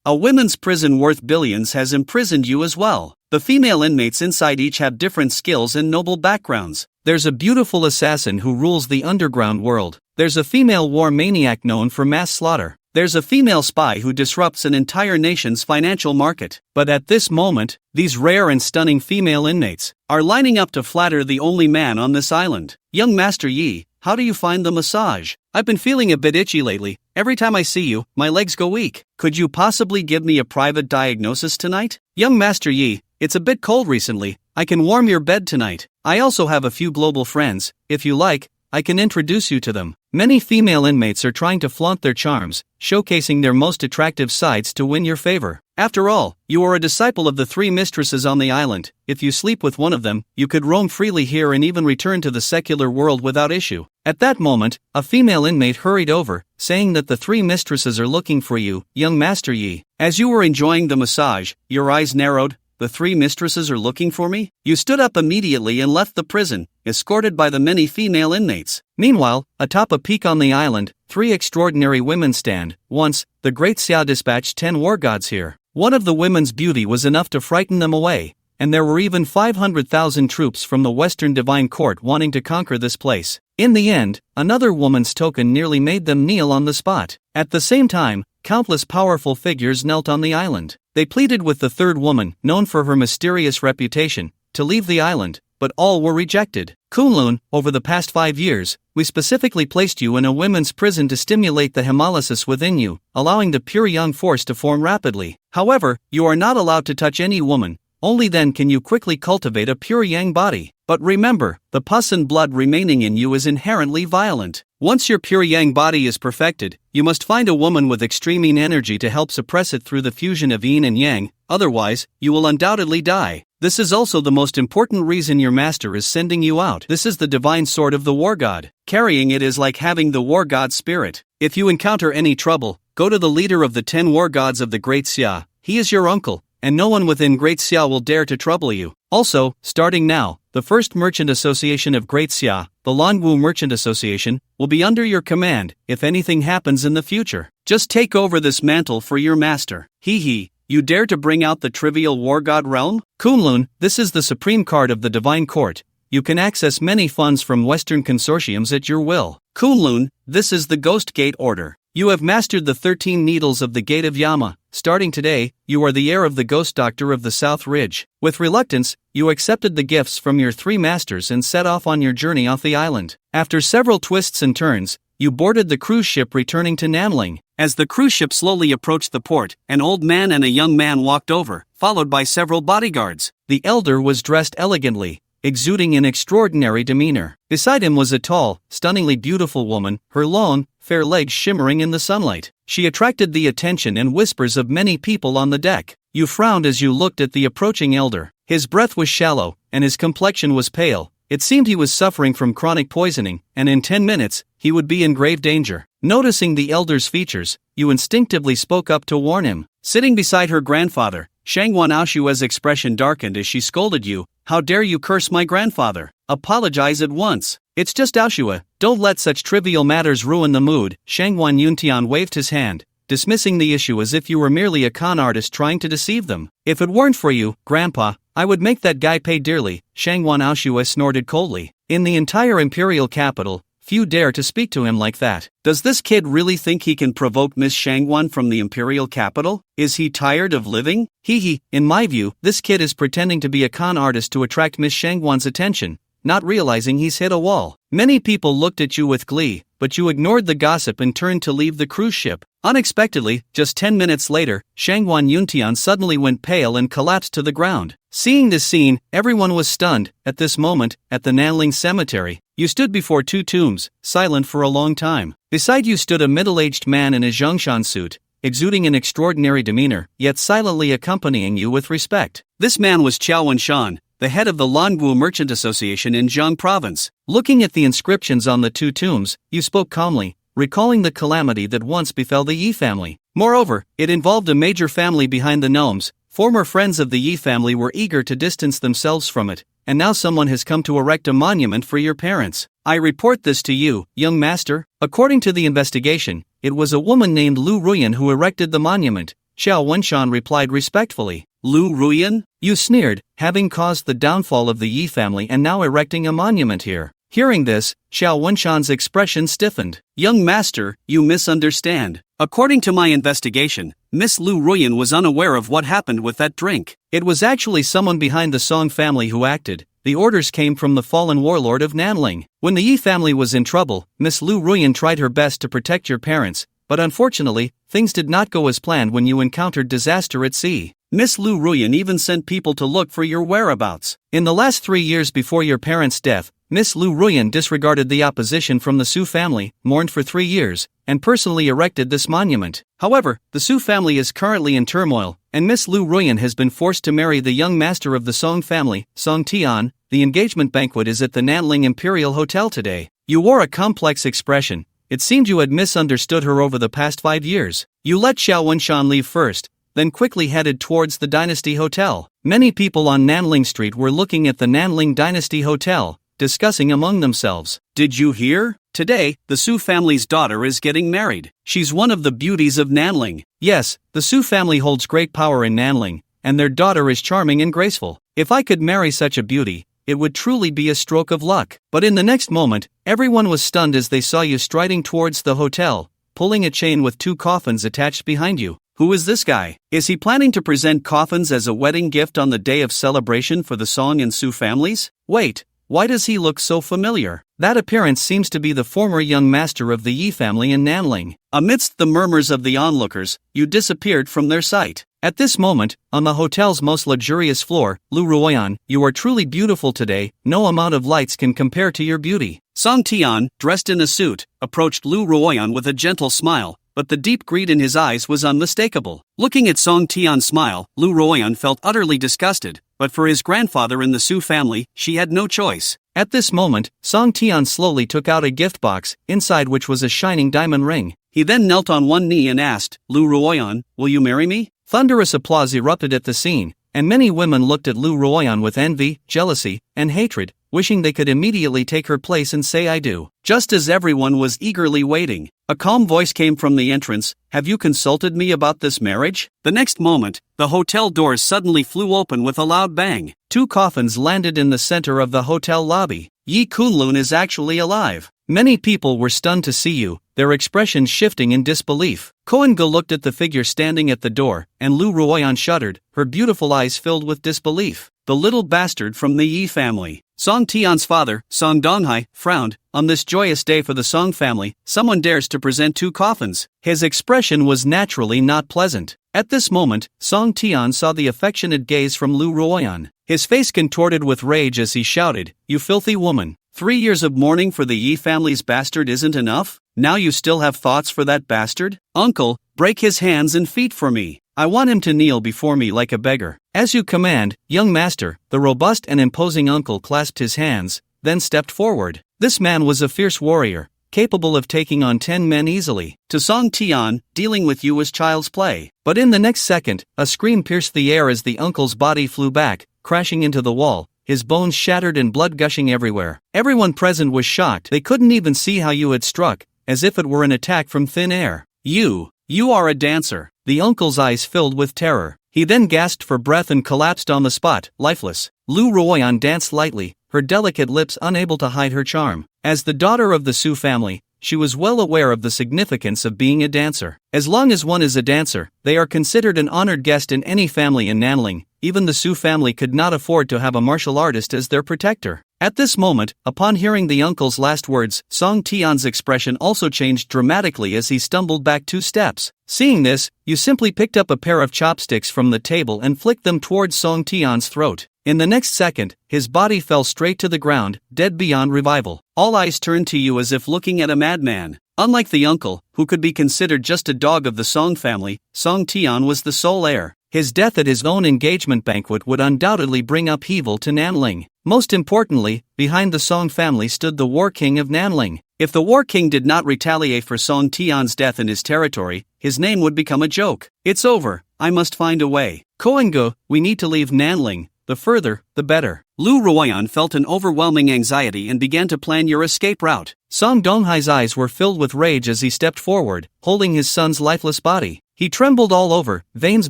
A women's prison worth billions has imprisoned you as well. The female inmates inside each have different skills and noble backgrounds. There's a beautiful assassin who rules the underground world. There's a female war maniac known for mass slaughter. There's a female spy who disrupts an entire nation's financial market. But at this moment, these rare and stunning female inmates are lining up to flatter the only man on this island. Young Master Yi, how do you find the massage? I've been feeling a bit itchy lately. Every time I see you, my legs go weak. Could you possibly give me a private diagnosis tonight? Young Master Yi, it's a bit cold recently. I can warm your bed tonight. I also have a few global friends. If you like, I can introduce you to them. Many female inmates are trying to flaunt their charms, showcasing their most attractive sides to win your favor. After all, you are a disciple of the 3 mistresses on the island. If you sleep with one of them, you could roam freely here and even return to the secular world without issue. At that moment, a female inmate hurried over, saying that the 3 mistresses are looking for you, young Master Yi. As you were enjoying the massage, your eyes narrowed. The 3 mistresses are looking for me? You stood up immediately and left the prison, escorted by the many female inmates. Meanwhile, atop a peak on the island, 3 extraordinary women stand. Once, the great Xia dispatched 10 war gods here. One of the women's beauty was enough to frighten them away, and there were even 500,000 troops from the Western Divine Court wanting to conquer this place. In the end, another woman's token nearly made them kneel on the spot. At the same time, countless powerful figures knelt on the island. They pleaded with the 3rd woman, known for her mysterious reputation, to leave the island, but all were rejected. Kunlun, over the past 5 years, we specifically placed you in a women's prison to stimulate the hemolysis within you, allowing the pure young force to form rapidly. However, you are not allowed to touch any woman. Only then can you quickly cultivate a pure yang body. But remember, the pus and blood remaining in you is inherently violent. Once your pure yang body is perfected, you must find a woman with extreme yin energy to help suppress it through the fusion of yin and yang, otherwise, you will undoubtedly die. This is also the most important reason your master is sending you out. This is the divine sword of the war god. Carrying it is like having the war god's spirit. If you encounter any trouble, go to the leader of the 10 war gods of the Great Xia. He is your uncle, and no one within Great Xia will dare to trouble you. Also, starting now, the First Merchant Association of Great Xia, the Langu Merchant Association, will be under your command if anything happens in the future. Just take over this mantle for your master. Hee hee, you dare to bring out the trivial war god realm? Kunlun, this is the supreme card of the Divine Court. You can access many funds from Western consortiums at your will. Kunlun, this is the Ghost Gate Order. You have mastered the 13 needles of the Gate of Yama. Starting today, you are the heir of the Ghost Doctor of the South Ridge. With reluctance, you accepted the gifts from your 3 masters and set off on your journey off the island. After several twists and turns, you boarded the cruise ship returning to Nanling. As the cruise ship slowly approached the port, an old man and a young man walked over, followed by several bodyguards. The elder was dressed elegantly, exuding an extraordinary demeanor. Beside him was a tall, stunningly beautiful woman, her long, fair legs shimmering in the sunlight. She attracted the attention and whispers of many people on the deck. You frowned as you looked at the approaching elder. His breath was shallow, and his complexion was pale. It seemed he was suffering from chronic poisoning, and in 10 minutes, he would be in grave danger. Noticing the elder's features, you instinctively spoke up to warn him. Sitting beside her grandfather, Shangwan Aoshua's expression darkened as she scolded you. How dare you curse my grandfather? Apologize at once. It's just Aoshua, don't let such trivial matters ruin the mood. Shangwan Yuntian waved his hand, dismissing the issue as if you were merely a con artist trying to deceive them. If it weren't for you, Grandpa, I would make that guy pay dearly. Shangwan Aoshua snorted coldly. In the entire imperial capital, few dare to speak to him like that. Does this kid really think he can provoke Miss Shangwan from the imperial capital? Is he tired of living? In my view, this kid is pretending to be a con artist to attract Miss Shangwan's attention, not realizing he's hit a wall. Many people looked at you with glee, but you ignored the gossip and turned to leave the cruise ship. Unexpectedly, just 10 minutes later, Shangwan Yuntian suddenly went pale and collapsed to the ground. Seeing this scene, everyone was stunned. At this moment, at the Nanling cemetery, you stood before 2 tombs, silent for a long time. Beside you stood a middle-aged man in a Zhongshan suit, exuding an extraordinary demeanor, yet silently accompanying you with respect. This man was Qiao Wenshan, the head of the Langu Merchant Association in Jiang Province. Looking at the inscriptions on the 2 tombs, you spoke calmly, recalling the calamity that once befell the Yi family. Moreover, it involved a major family behind the gnomes. Former friends of the Yi family were eager to distance themselves from it, and now someone has come to erect a monument for your parents. I report this to you, young master. According to the investigation, it was a woman named Lu Ruyan who erected the monument. Xiao Wenshan replied respectfully. Lu Ruyan? You sneered, having caused the downfall of the Yi family and now erecting a monument here. Hearing this, Xiao Wenshan's expression stiffened. Young master, you misunderstand. According to my investigation, Miss Lu Ruyan was unaware of what happened with that drink. It was actually someone behind the Song family who acted. The orders came from the fallen warlord of Nanling. When the Yi family was in trouble, Miss Lu Ruyan tried her best to protect your parents, but unfortunately, things did not go as planned when you encountered disaster at sea. Miss Lu Ruyan even sent people to look for your whereabouts. In the last 3 years before your parents' death, Miss Lu Ruyan disregarded the opposition from the Su family, mourned for 3 years, and personally erected this monument. However, the Su family is currently in turmoil, and Miss Lu Ruyan has been forced to marry the young master of the Song family, Song Tian. The engagement banquet is at the Nanling Imperial Hotel today. You wore a complex expression. It seemed you had misunderstood her over the past 5 years. You let Xiao Wenshan leave first, then quickly headed towards the Dynasty Hotel. Many people on Nanling Street were looking at the Nanling Dynasty Hotel, discussing among themselves. Did you hear? Today, the Su family's daughter is getting married. She's one of the beauties of Nanling. Yes, the Su family holds great power in Nanling, and their daughter is charming and graceful. If I could marry such a beauty, it would truly be a stroke of luck. But in the next moment, everyone was stunned as they saw you striding towards the hotel, pulling a chain with 2 coffins attached behind you. Who is this guy? Is he planning to present coffins as a wedding gift on the day of celebration for the Song and Su families? Wait, why does he look so familiar? That appearance seems to be the former young master of the Yi family in Nanling. Amidst the murmurs of the onlookers, you disappeared from their sight. At this moment, on the hotel's most luxurious floor, Lu Ruoyan, you are truly beautiful today. No amount of lights can compare to your beauty. Song Tian, dressed in a suit, approached Lu Ruoyan with a gentle smile, but the deep greed in his eyes was unmistakable. Looking at Song Tian's smile, Lu Ruoyan felt utterly disgusted, but for his grandfather in the Su family, she had no choice. At this moment, Song Tian slowly took out a gift box, inside which was a shining diamond ring. He then knelt on one knee and asked, Lu Ruoyan, will you marry me? Thunderous applause erupted at the scene, and many women looked at Lu Ruoyan with envy, jealousy, and hatred, wishing they could immediately take her place and say I do. Just as everyone was eagerly waiting, a calm voice came from the entrance. Have you consulted me about this marriage? The next moment, the hotel doors suddenly flew open with a loud bang. 2 coffins landed in the center of the hotel lobby. Yi Kunlun is actually alive. Many people were stunned to see you, their expressions shifting in disbelief. Koen-ga looked at the figure standing at the door, and Lu Ruoyan shuddered, her beautiful eyes filled with disbelief. The little bastard from the Yi family. Song Tian's father, Song Donghai, frowned. On this joyous day for the Song family, someone dares to present 2 coffins. His expression was naturally not pleasant. At this moment, Song Tian saw the affectionate gaze from Lu Ruoyan. His face contorted with rage as he shouted, You filthy woman! 3 years of mourning for the Yi family's bastard isn't enough? Now you still have thoughts for that bastard? Uncle, break his hands and feet for me. I want him to kneel before me like a beggar. As you command, young master. The robust and imposing uncle clasped his hands, then stepped forward. This man was a fierce warrior, capable of taking on 10 men easily. To Song Tian, dealing with you was child's play. But in the next second, a scream pierced the air as the uncle's body flew back, crashing into the wall, his bones shattered and blood gushing everywhere. Everyone present was shocked. They couldn't even see how you had struck, as if it were an attack from thin air. You are a dancer. The uncle's eyes filled with terror. He then gasped for breath and collapsed on the spot, lifeless. Lu Ruoyan danced lightly, her delicate lips unable to hide her charm. As the daughter of the Su family, she was well aware of the significance of being a dancer. As long as one is a dancer, they are considered an honored guest in any family in Nanling. Even the Su family could not afford to have a martial artist as their protector. At this moment, upon hearing the uncle's last words, Song Tian's expression also changed dramatically as he stumbled back 2 steps. Seeing this, you simply picked up a pair of chopsticks from the table and flicked them towards Song Tian's throat. In the next second, his body fell straight to the ground, dead beyond revival. All eyes turned to you as if looking at a madman. Unlike the uncle, who could be considered just a dog of the Song family, Song Tian was the sole heir. His death at his own engagement banquet would undoubtedly bring upheaval to Nanling. Most importantly, behind the Song family stood the War King of Nanling. If the War King did not retaliate for Song Tian's death in his territory, his name would become a joke. It's over, I must find a way. Koen-ga, we need to leave Nanling. The further, the better. Lu Ruoyan felt an overwhelming anxiety and began to plan your escape route. Song Donghai's eyes were filled with rage as he stepped forward, holding his son's lifeless body. He trembled all over, veins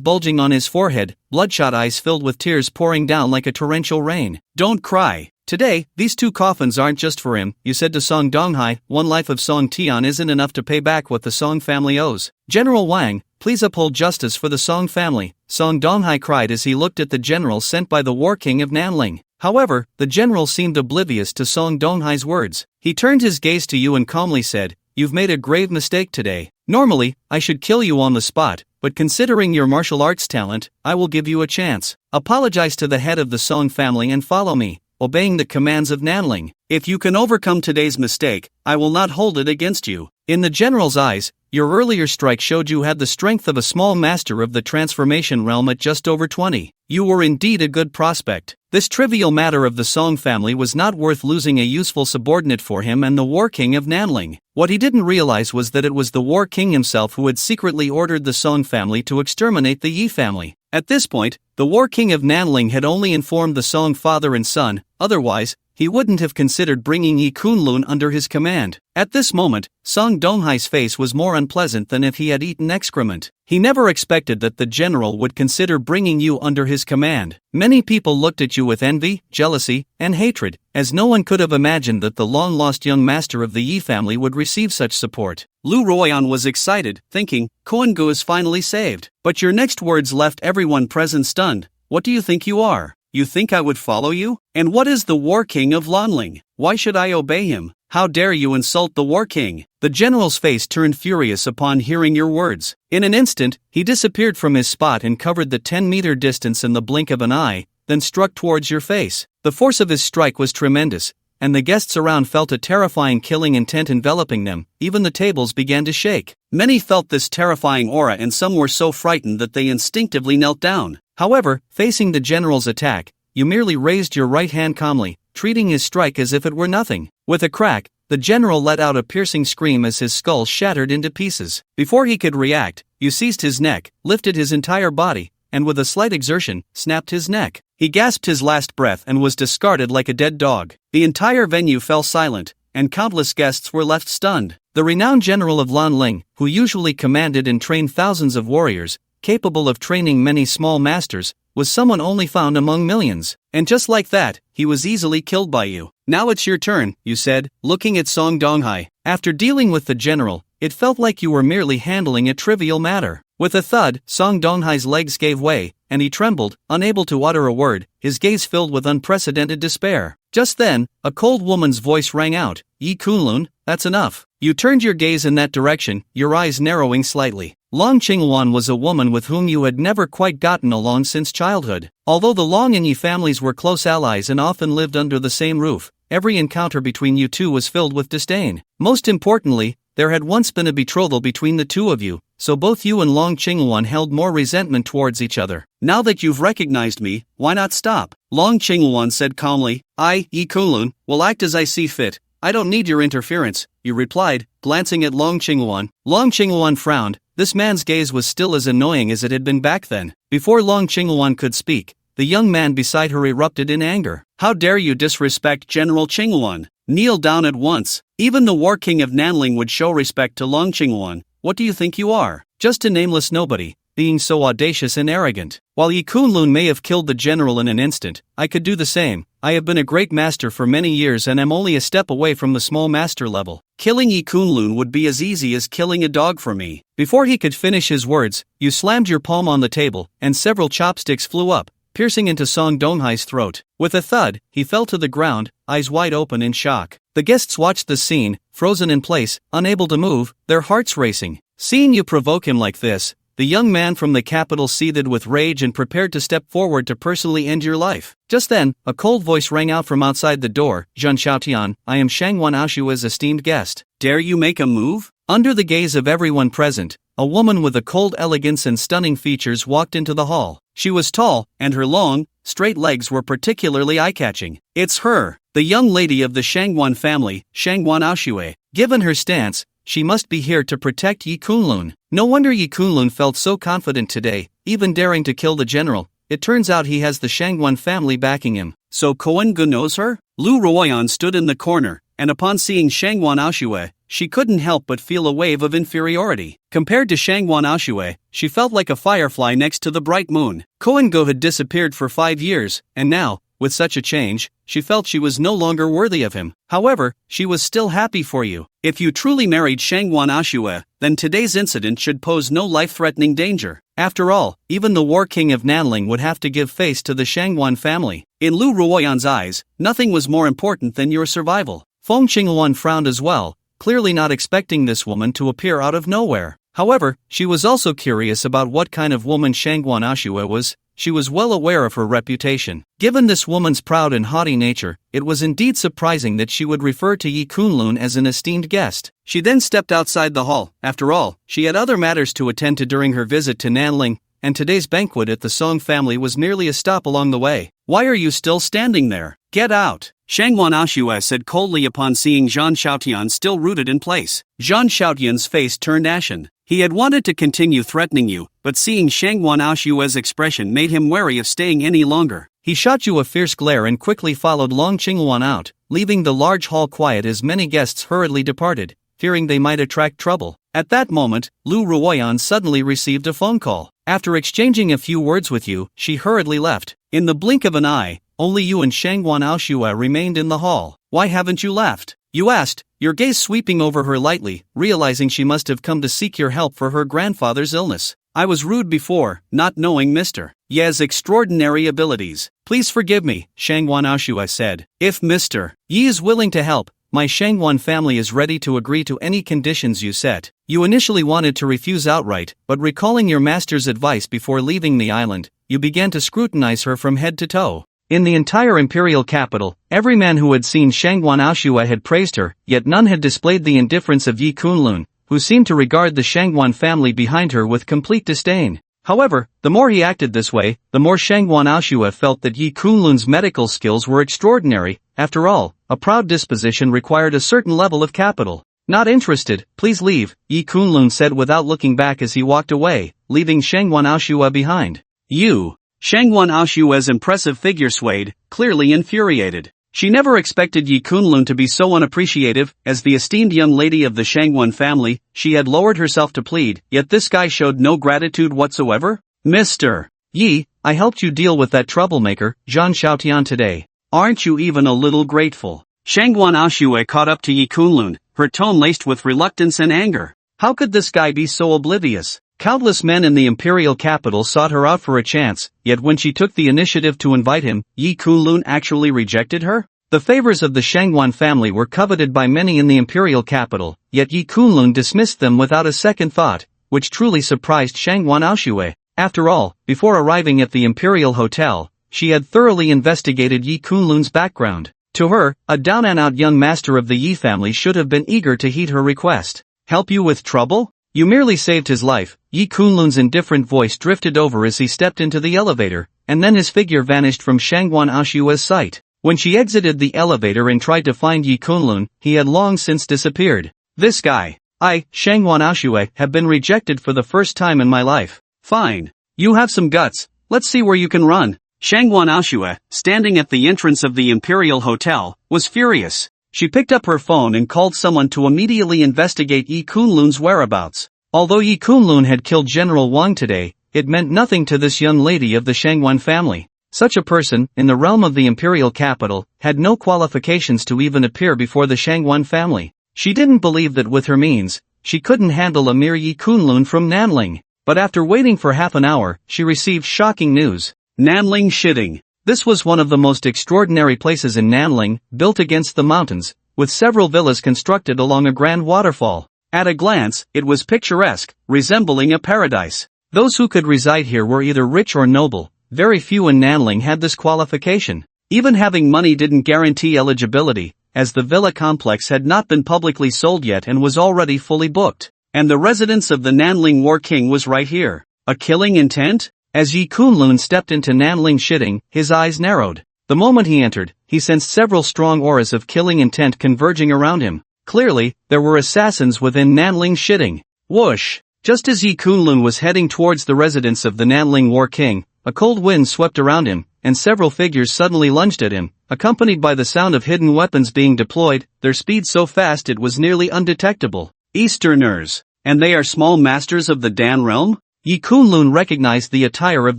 bulging on his forehead, bloodshot eyes filled with tears pouring down like a torrential rain. "Don't cry. Today, these 2 coffins aren't just for him," you said to Song Donghai. "One life of Song Tian isn't enough to pay back what the Song family owes. General Wang, please uphold justice for the Song family," Song Donghai cried as he looked at the general sent by the War King of Nanling. However, the general seemed oblivious to Song Donghai's words. He turned his gaze to you and calmly said, "You've made a grave mistake today. Normally, I should kill you on the spot, but considering your martial arts talent, I will give you a chance. Apologize to the head of the Song family and follow me, obeying the commands of Nanling. If you can overcome today's mistake, I will not hold it against you." In the general's eyes, your earlier strike showed you had the strength of a small master of the transformation realm at just over 20. You were indeed a good prospect. This trivial matter of the Song family was not worth losing a useful subordinate for him and the War King of Nanling. What he didn't realize was that it was the War King himself who had secretly ordered the Song family to exterminate the Yi family. At this point, the War King of Nanling had only informed the Song father and son, otherwise, he wouldn't have considered bringing Yi Kunlun under his command. At this moment, Song Donghai's face was more unpleasant than if he had eaten excrement. He never expected that the general would consider bringing you under his command. Many people looked at you with envy, jealousy, and hatred, as no one could have imagined that the long-lost young master of the Yi family would receive such support. Lu Royan was excited, thinking, Koengu is finally saved. But your next words left everyone present stunned. What do you think you are? You think I would follow you? And what is the War King of Nanling? Why should I obey him? How dare you insult the War King? The general's face turned furious upon hearing your words. In an instant, he disappeared from his spot and covered the 10-meter distance in the blink of an eye, then struck towards your face. The force of his strike was tremendous, and the guests around felt a terrifying killing intent enveloping them. Even the tables began to shake. Many felt this terrifying aura and some were so frightened that they instinctively knelt down. However, facing the general's attack, you merely raised your right hand calmly, treating his strike as if it were nothing. With a crack, the general let out a piercing scream as his skull shattered into pieces. Before he could react, you seized his neck, lifted his entire body, and with a slight exertion, snapped his neck. He gasped his last breath and was discarded like a dead dog. The entire venue fell silent, and countless guests were left stunned. The renowned general of Nanling, who usually commanded and trained thousands of warriors, capable of training many small masters, was someone only found among millions. And just like that, he was easily killed by you. Now it's your turn, you said, looking at Song Donghai. After dealing with the general, it felt like you were merely handling a trivial matter. With a thud, Song Donghai's legs gave way, and he trembled, unable to utter a word, his gaze filled with unprecedented despair. Just then, a cold woman's voice rang out, Yi Kunlun, that's enough. You turned your gaze in that direction, your eyes narrowing slightly. Long Qingwan was a woman with whom you had never quite gotten along since childhood. Although the Long and Yi families were close allies and often lived under the same roof, every encounter between you two was filled with disdain. Most importantly, there had once been a betrothal between the two of you, so both you and Long Qingwan held more resentment towards each other. Now that you've recognized me, why not stop? Long Qingwan said calmly, I, Yi Kunlun, will act as I see fit. I don't need your interference, you replied, glancing at Long Qingwan. Long Qingwan frowned. This man's gaze was still as annoying as it had been back then. Before Long Qingwan could speak, the young man beside her erupted in anger. How dare you disrespect General Qingwan? Kneel down at once. Even the War King of Nanling would show respect to Long Qingwan. What do you think you are? Just a nameless nobody, being so audacious and arrogant. While Yi Kunlun may have killed the general in an instant, I could do the same. I have been a great master for many years and am only a step away from the small master level. Killing Yi Kunlun would be as easy as killing a dog for me. Before he could finish his words, you slammed your palm on the table, and several chopsticks flew up, piercing into Song Donghai's throat. With a thud, he fell to the ground, eyes wide open in shock. The guests watched the scene, frozen in place, unable to move, their hearts racing. Seeing you provoke him like this, the young man from the capital seethed with rage and prepared to step forward to personally end your life. Just then, a cold voice rang out from outside the door, Zhen Xiaotian, I am Shangwan Aoshua's esteemed guest. Dare you make a move? Under the gaze of everyone present, a woman with a cold elegance and stunning features walked into the hall. She was tall, and her long, straight legs were particularly eye-catching. It's her, the young lady of the Shangwan family, Shangwan Aoshue. Given her stance, she must be here to protect Yi Kunlun. No wonder Yi Kunlun felt so confident today, even daring to kill the general. It turns out he has the Shangwan family backing him. So Koengu knows her? Lu Royan stood in the corner, and upon seeing Shangwan Aoshue, she couldn't help but feel a wave of inferiority. Compared to Shangwan Aoshue, she felt like a firefly next to the bright moon. Koengo had disappeared for 5 years, and now, with such a change, she felt she was no longer worthy of him. However, she was still happy for you. If you truly married Shangwan Aoshue, then today's incident should pose no life-threatening danger. After all, even the War King of Nanling would have to give face to the Shangwan family. In Lu Ruoyan's eyes, nothing was more important than your survival. Fong Qinghuan frowned as well, clearly not expecting this woman to appear out of nowhere. However, she was also curious about what kind of woman Shangwan Aoshue was. She was well aware of her reputation. Given this woman's proud and haughty nature, it was indeed surprising that she would refer to Yi Kunlun as an esteemed guest. She then stepped outside the hall. After all, she had other matters to attend to during her visit to Nanling, and today's banquet at the Song family was merely a stop along the way. Why are you still standing there? Get out! Shangwan Aoshue said coldly upon seeing Zhang Xiaotian still rooted in place. Zhang Xiaotian's face turned ashen. He had wanted to continue threatening you, but seeing Shangwan Aoshue's expression made him wary of staying any longer. He shot you a fierce glare and quickly followed Long Qinghuan out, leaving the large hall quiet as many guests hurriedly departed, fearing they might attract trouble. At that moment, Lu Ruoyan suddenly received a phone call. After exchanging a few words with you, she hurriedly left. In the blink of an eye, only you and Shangwan Aoshue remained in the hall. Why haven't you left? You asked, your gaze sweeping over her lightly, realizing she must have come to seek your help for her grandfather's illness. I was rude before, not knowing Mr. Ye's extraordinary abilities. Please forgive me, Shangwan Aoshue said. If Mr. Yi is willing to help, my Shangwan family is ready to agree to any conditions you set. You initially wanted to refuse outright, but recalling your master's advice before leaving the island, you began to scrutinize her from head to toe. In the entire imperial capital, every man who had seen Shangwan Aoshue had praised her, yet none had displayed the indifference of Yi Kunlun, who seemed to regard the Shangwan family behind her with complete disdain. However, the more he acted this way, the more Shangwan Aoshue felt that Yi Kunlun's medical skills were extraordinary. After all, a proud disposition required a certain level of capital. Not interested, please leave, Yi Kunlun said without looking back as he walked away, leaving Shangwan Aoshue behind. You. Shangwan Aoshue's impressive figure swayed, clearly infuriated. She never expected Yi Kunlun to be so unappreciative. As the esteemed young lady of the Shangwan family, she had lowered herself to plead, yet this guy showed no gratitude whatsoever. Mr. Yi, I helped you deal with that troublemaker, Zhang Xiaotian today. Aren't you even a little grateful? Shangwan Aoshue caught up to Yi Kunlun, her tone laced with reluctance and anger. How could this guy be so oblivious? Countless men in the imperial capital sought her out for a chance, yet when she took the initiative to invite him, Yi Kunlun actually rejected her? The favors of the Shangwan family were coveted by many in the imperial capital, yet Yi Kunlun dismissed them without a second thought, which truly surprised Shangwan Aoshue. After all, before arriving at the imperial hotel, she had thoroughly investigated Yi Kunlun's background. To her, a down-and-out young master of the Yi family should have been eager to heed her request. Help you with trouble? You merely saved his life. Yi Kunlun's indifferent voice drifted over as he stepped into the elevator, and then his figure vanished from Shangwan Aoshue's sight. When she exited the elevator and tried to find Yi Kunlun, he had long since disappeared. This guy. I, Shangwan Aoshue, have been rejected for the first time in my life. Fine. You have some guts. Let's see where you can run. Shangwan Aoshue, standing at the entrance of the Imperial Hotel, was furious. She picked up her phone and called someone to immediately investigate Yi Kunlun's whereabouts. Although Yi Kunlun had killed General Wang today, it meant nothing to this young lady of the Shangwan family. Such a person, in the realm of the imperial capital, had no qualifications to even appear before the Shangwan family. She didn't believe that with her means, she couldn't handle a mere Yi Kunlun from Nanling. But after waiting for half an hour, she received shocking news. Nanling shitting. This was one of the most extraordinary places in Nanling, built against the mountains, with several villas constructed along a grand waterfall. At a glance, it was picturesque, resembling a paradise. Those who could reside here were either rich or noble. Very few in Nanling had this qualification. Even having money didn't guarantee eligibility, as the villa complex had not been publicly sold yet and was already fully booked. And the residence of the Nanling War King was right here. A killing intent? As Yi Kunlun stepped into Nanling shitting, his eyes narrowed. The moment he entered, he sensed several strong auras of killing intent converging around him. Clearly, there were assassins within Nanling shitting. Whoosh! Just as Yi Kunlun was heading towards the residence of the Nanling War King, a cold wind swept around him, and several figures suddenly lunged at him, accompanied by the sound of hidden weapons being deployed, their speed so fast it was nearly undetectable. Easterners. And they are small masters of the Dan realm? Yi Kunlun recognized the attire of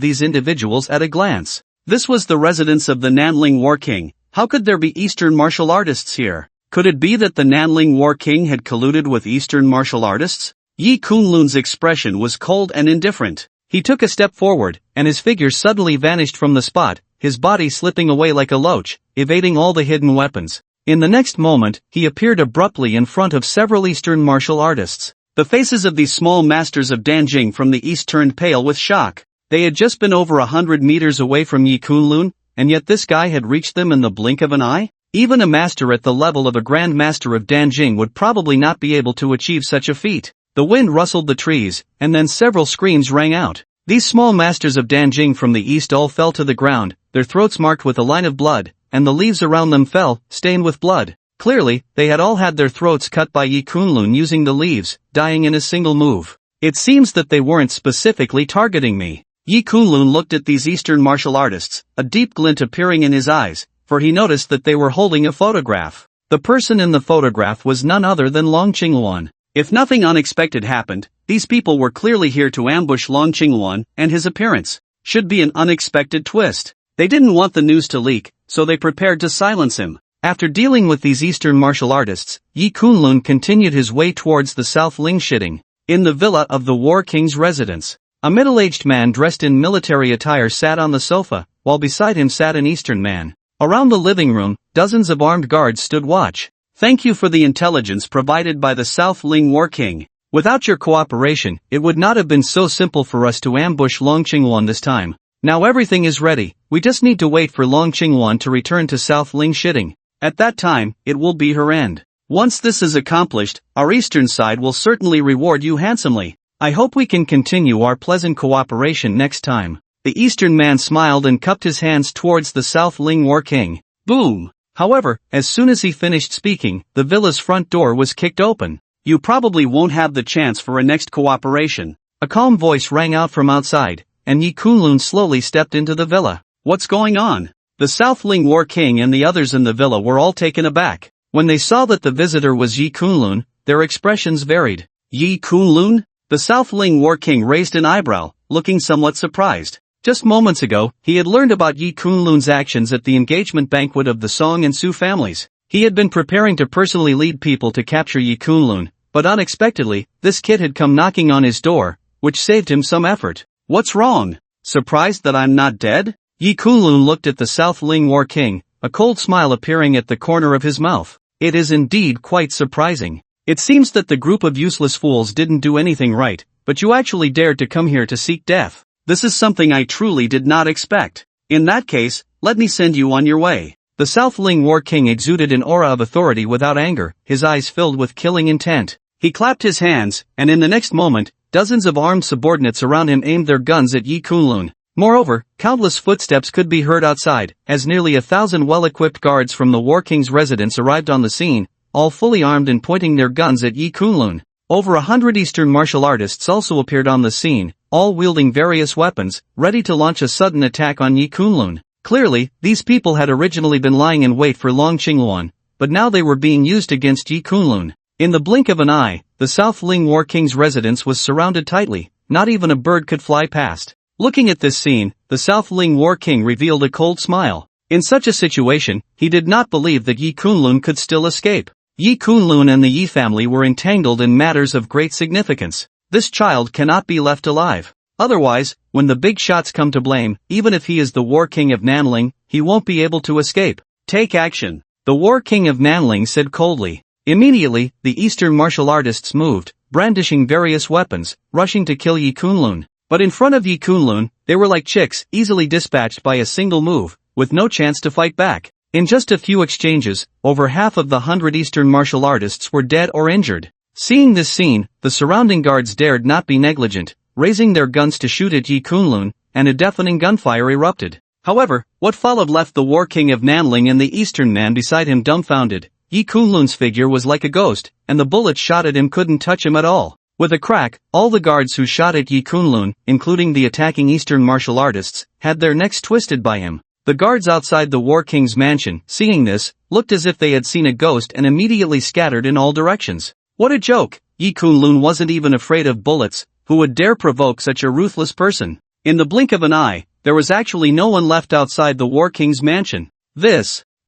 these individuals at a glance. This was the residence of the Nanling War King. How could there be Eastern martial artists here? Could it be that the Nanling War King had colluded with Eastern martial artists? Yi Kunlun's expression was cold and indifferent. He took a step forward, and his figure suddenly vanished from the spot, his body slipping away like a loach, evading all the hidden weapons. In the next moment, he appeared abruptly in front of several Eastern martial artists. The faces of these small masters of Danjing from the east turned pale with shock. They had just been over 100 meters away from Yi Kunlun, and yet this guy had reached them in the blink of an eye? Even a master at the level of a Grand Master of Danjing would probably not be able to achieve such a feat. The wind rustled the trees, and then several screams rang out. These small masters of Danjing from the east all fell to the ground, their throats marked with a line of blood, and the leaves around them fell, stained with blood. Clearly, they had all had their throats cut by Yi Kunlun using the leaves, dying in a single move. It seems that they weren't specifically targeting me. Yi Kunlun looked at these Eastern martial artists, a deep glint appearing in his eyes, for he noticed that they were holding a photograph. The person in the photograph was none other than Long Qingwan. If nothing unexpected happened, these people were clearly here to ambush Long Qingwan, and his appearance should be an unexpected twist. They didn't want the news to leak, so they prepared to silence him. After dealing with these Eastern martial artists, Yi Kunlun continued his way towards the South Lingshitting. In the villa of the War King's residence, a middle-aged man dressed in military attire sat on the sofa, while beside him sat an Eastern man. Around the living room, dozens of armed guards stood watch. Thank you for the intelligence provided by the South Ling War King. Without your cooperation, it would not have been so simple for us to ambush Long Qingwan this time. Now everything is ready, we just need to wait for Long Qingwan to return to South Lingshitting. At that time, it will be her end. Once this is accomplished, our eastern side will certainly reward you handsomely. I hope we can continue our pleasant cooperation next time. The eastern man smiled and cupped his hands towards the South Ling War King. Boom! However, as soon as he finished speaking, the villa's front door was kicked open. You probably won't have the chance for a next cooperation. A calm voice rang out from outside, and Yi Kunlun slowly stepped into the villa. What's going on? The South Ling War King and the others in the villa were all taken aback. When they saw that the visitor was Yi Kunlun, their expressions varied. Yi Kunlun? The South Ling War King raised an eyebrow, looking somewhat surprised. Just moments ago, he had learned about Yi Kunlun's actions at the engagement banquet of the Song and Su families. He had been preparing to personally lead people to capture Yi Kunlun, but unexpectedly, this kid had come knocking on his door, which saved him some effort. What's wrong? Surprised that I'm not dead? Yi Kunlun looked at the South Ling War King, a cold smile appearing at the corner of his mouth. It is indeed quite surprising. It seems that the group of useless fools didn't do anything right, but you actually dared to come here to seek death. This is something I truly did not expect. In that case, let me send you on your way. The South Ling War King exuded an aura of authority without anger, his eyes filled with killing intent. He clapped his hands, and in the next moment, dozens of armed subordinates around him aimed their guns at Yi Kunlun. Moreover, countless footsteps could be heard outside, as nearly 1,000 well-equipped guards from the War King's residence arrived on the scene, all fully armed and pointing their guns at Yi Kunlun. Over 100 Eastern martial artists also appeared on the scene, all wielding various weapons, ready to launch a sudden attack on Yi Kunlun. Clearly, these people had originally been lying in wait for Long Qingwan, but now they were being used against Yi Kunlun. In the blink of an eye, the South Ling War King's residence was surrounded tightly, not even a bird could fly past. Looking at this scene, the South Ling War King revealed a cold smile. In such a situation, he did not believe that Yi Kunlun could still escape. Yi Kunlun and the Yi family were entangled in matters of great significance. This child cannot be left alive. Otherwise, when the big shots come to blame, even if he is the War King of Nanling, he won't be able to escape. Take action, the War King of Nanling said coldly. Immediately, the Eastern martial artists moved, brandishing various weapons, rushing to kill Yi Kunlun. But in front of Yi Kunlun, they were like chicks, easily dispatched by a single move, with no chance to fight back. In just a few exchanges, over half of the 100 Eastern martial artists were dead or injured. Seeing this scene, the surrounding guards dared not be negligent, raising their guns to shoot at Yi Kunlun, and a deafening gunfire erupted. However, what followed left the War King of Nanling and the Eastern man beside him dumbfounded. Yi Kunlun's figure was like a ghost, and the bullets shot at him couldn't touch him at all. With a crack, all the guards who shot at Yi Kunlun, including the attacking Eastern martial artists, had their necks twisted by him. The guards outside the War King's mansion, seeing this, looked as if they had seen a ghost and immediately scattered in all directions. What a joke! Yi Kunlun wasn't even afraid of bullets. Who would dare provoke such a ruthless person? In the blink of an eye, there was actually no one left outside the War King's mansion.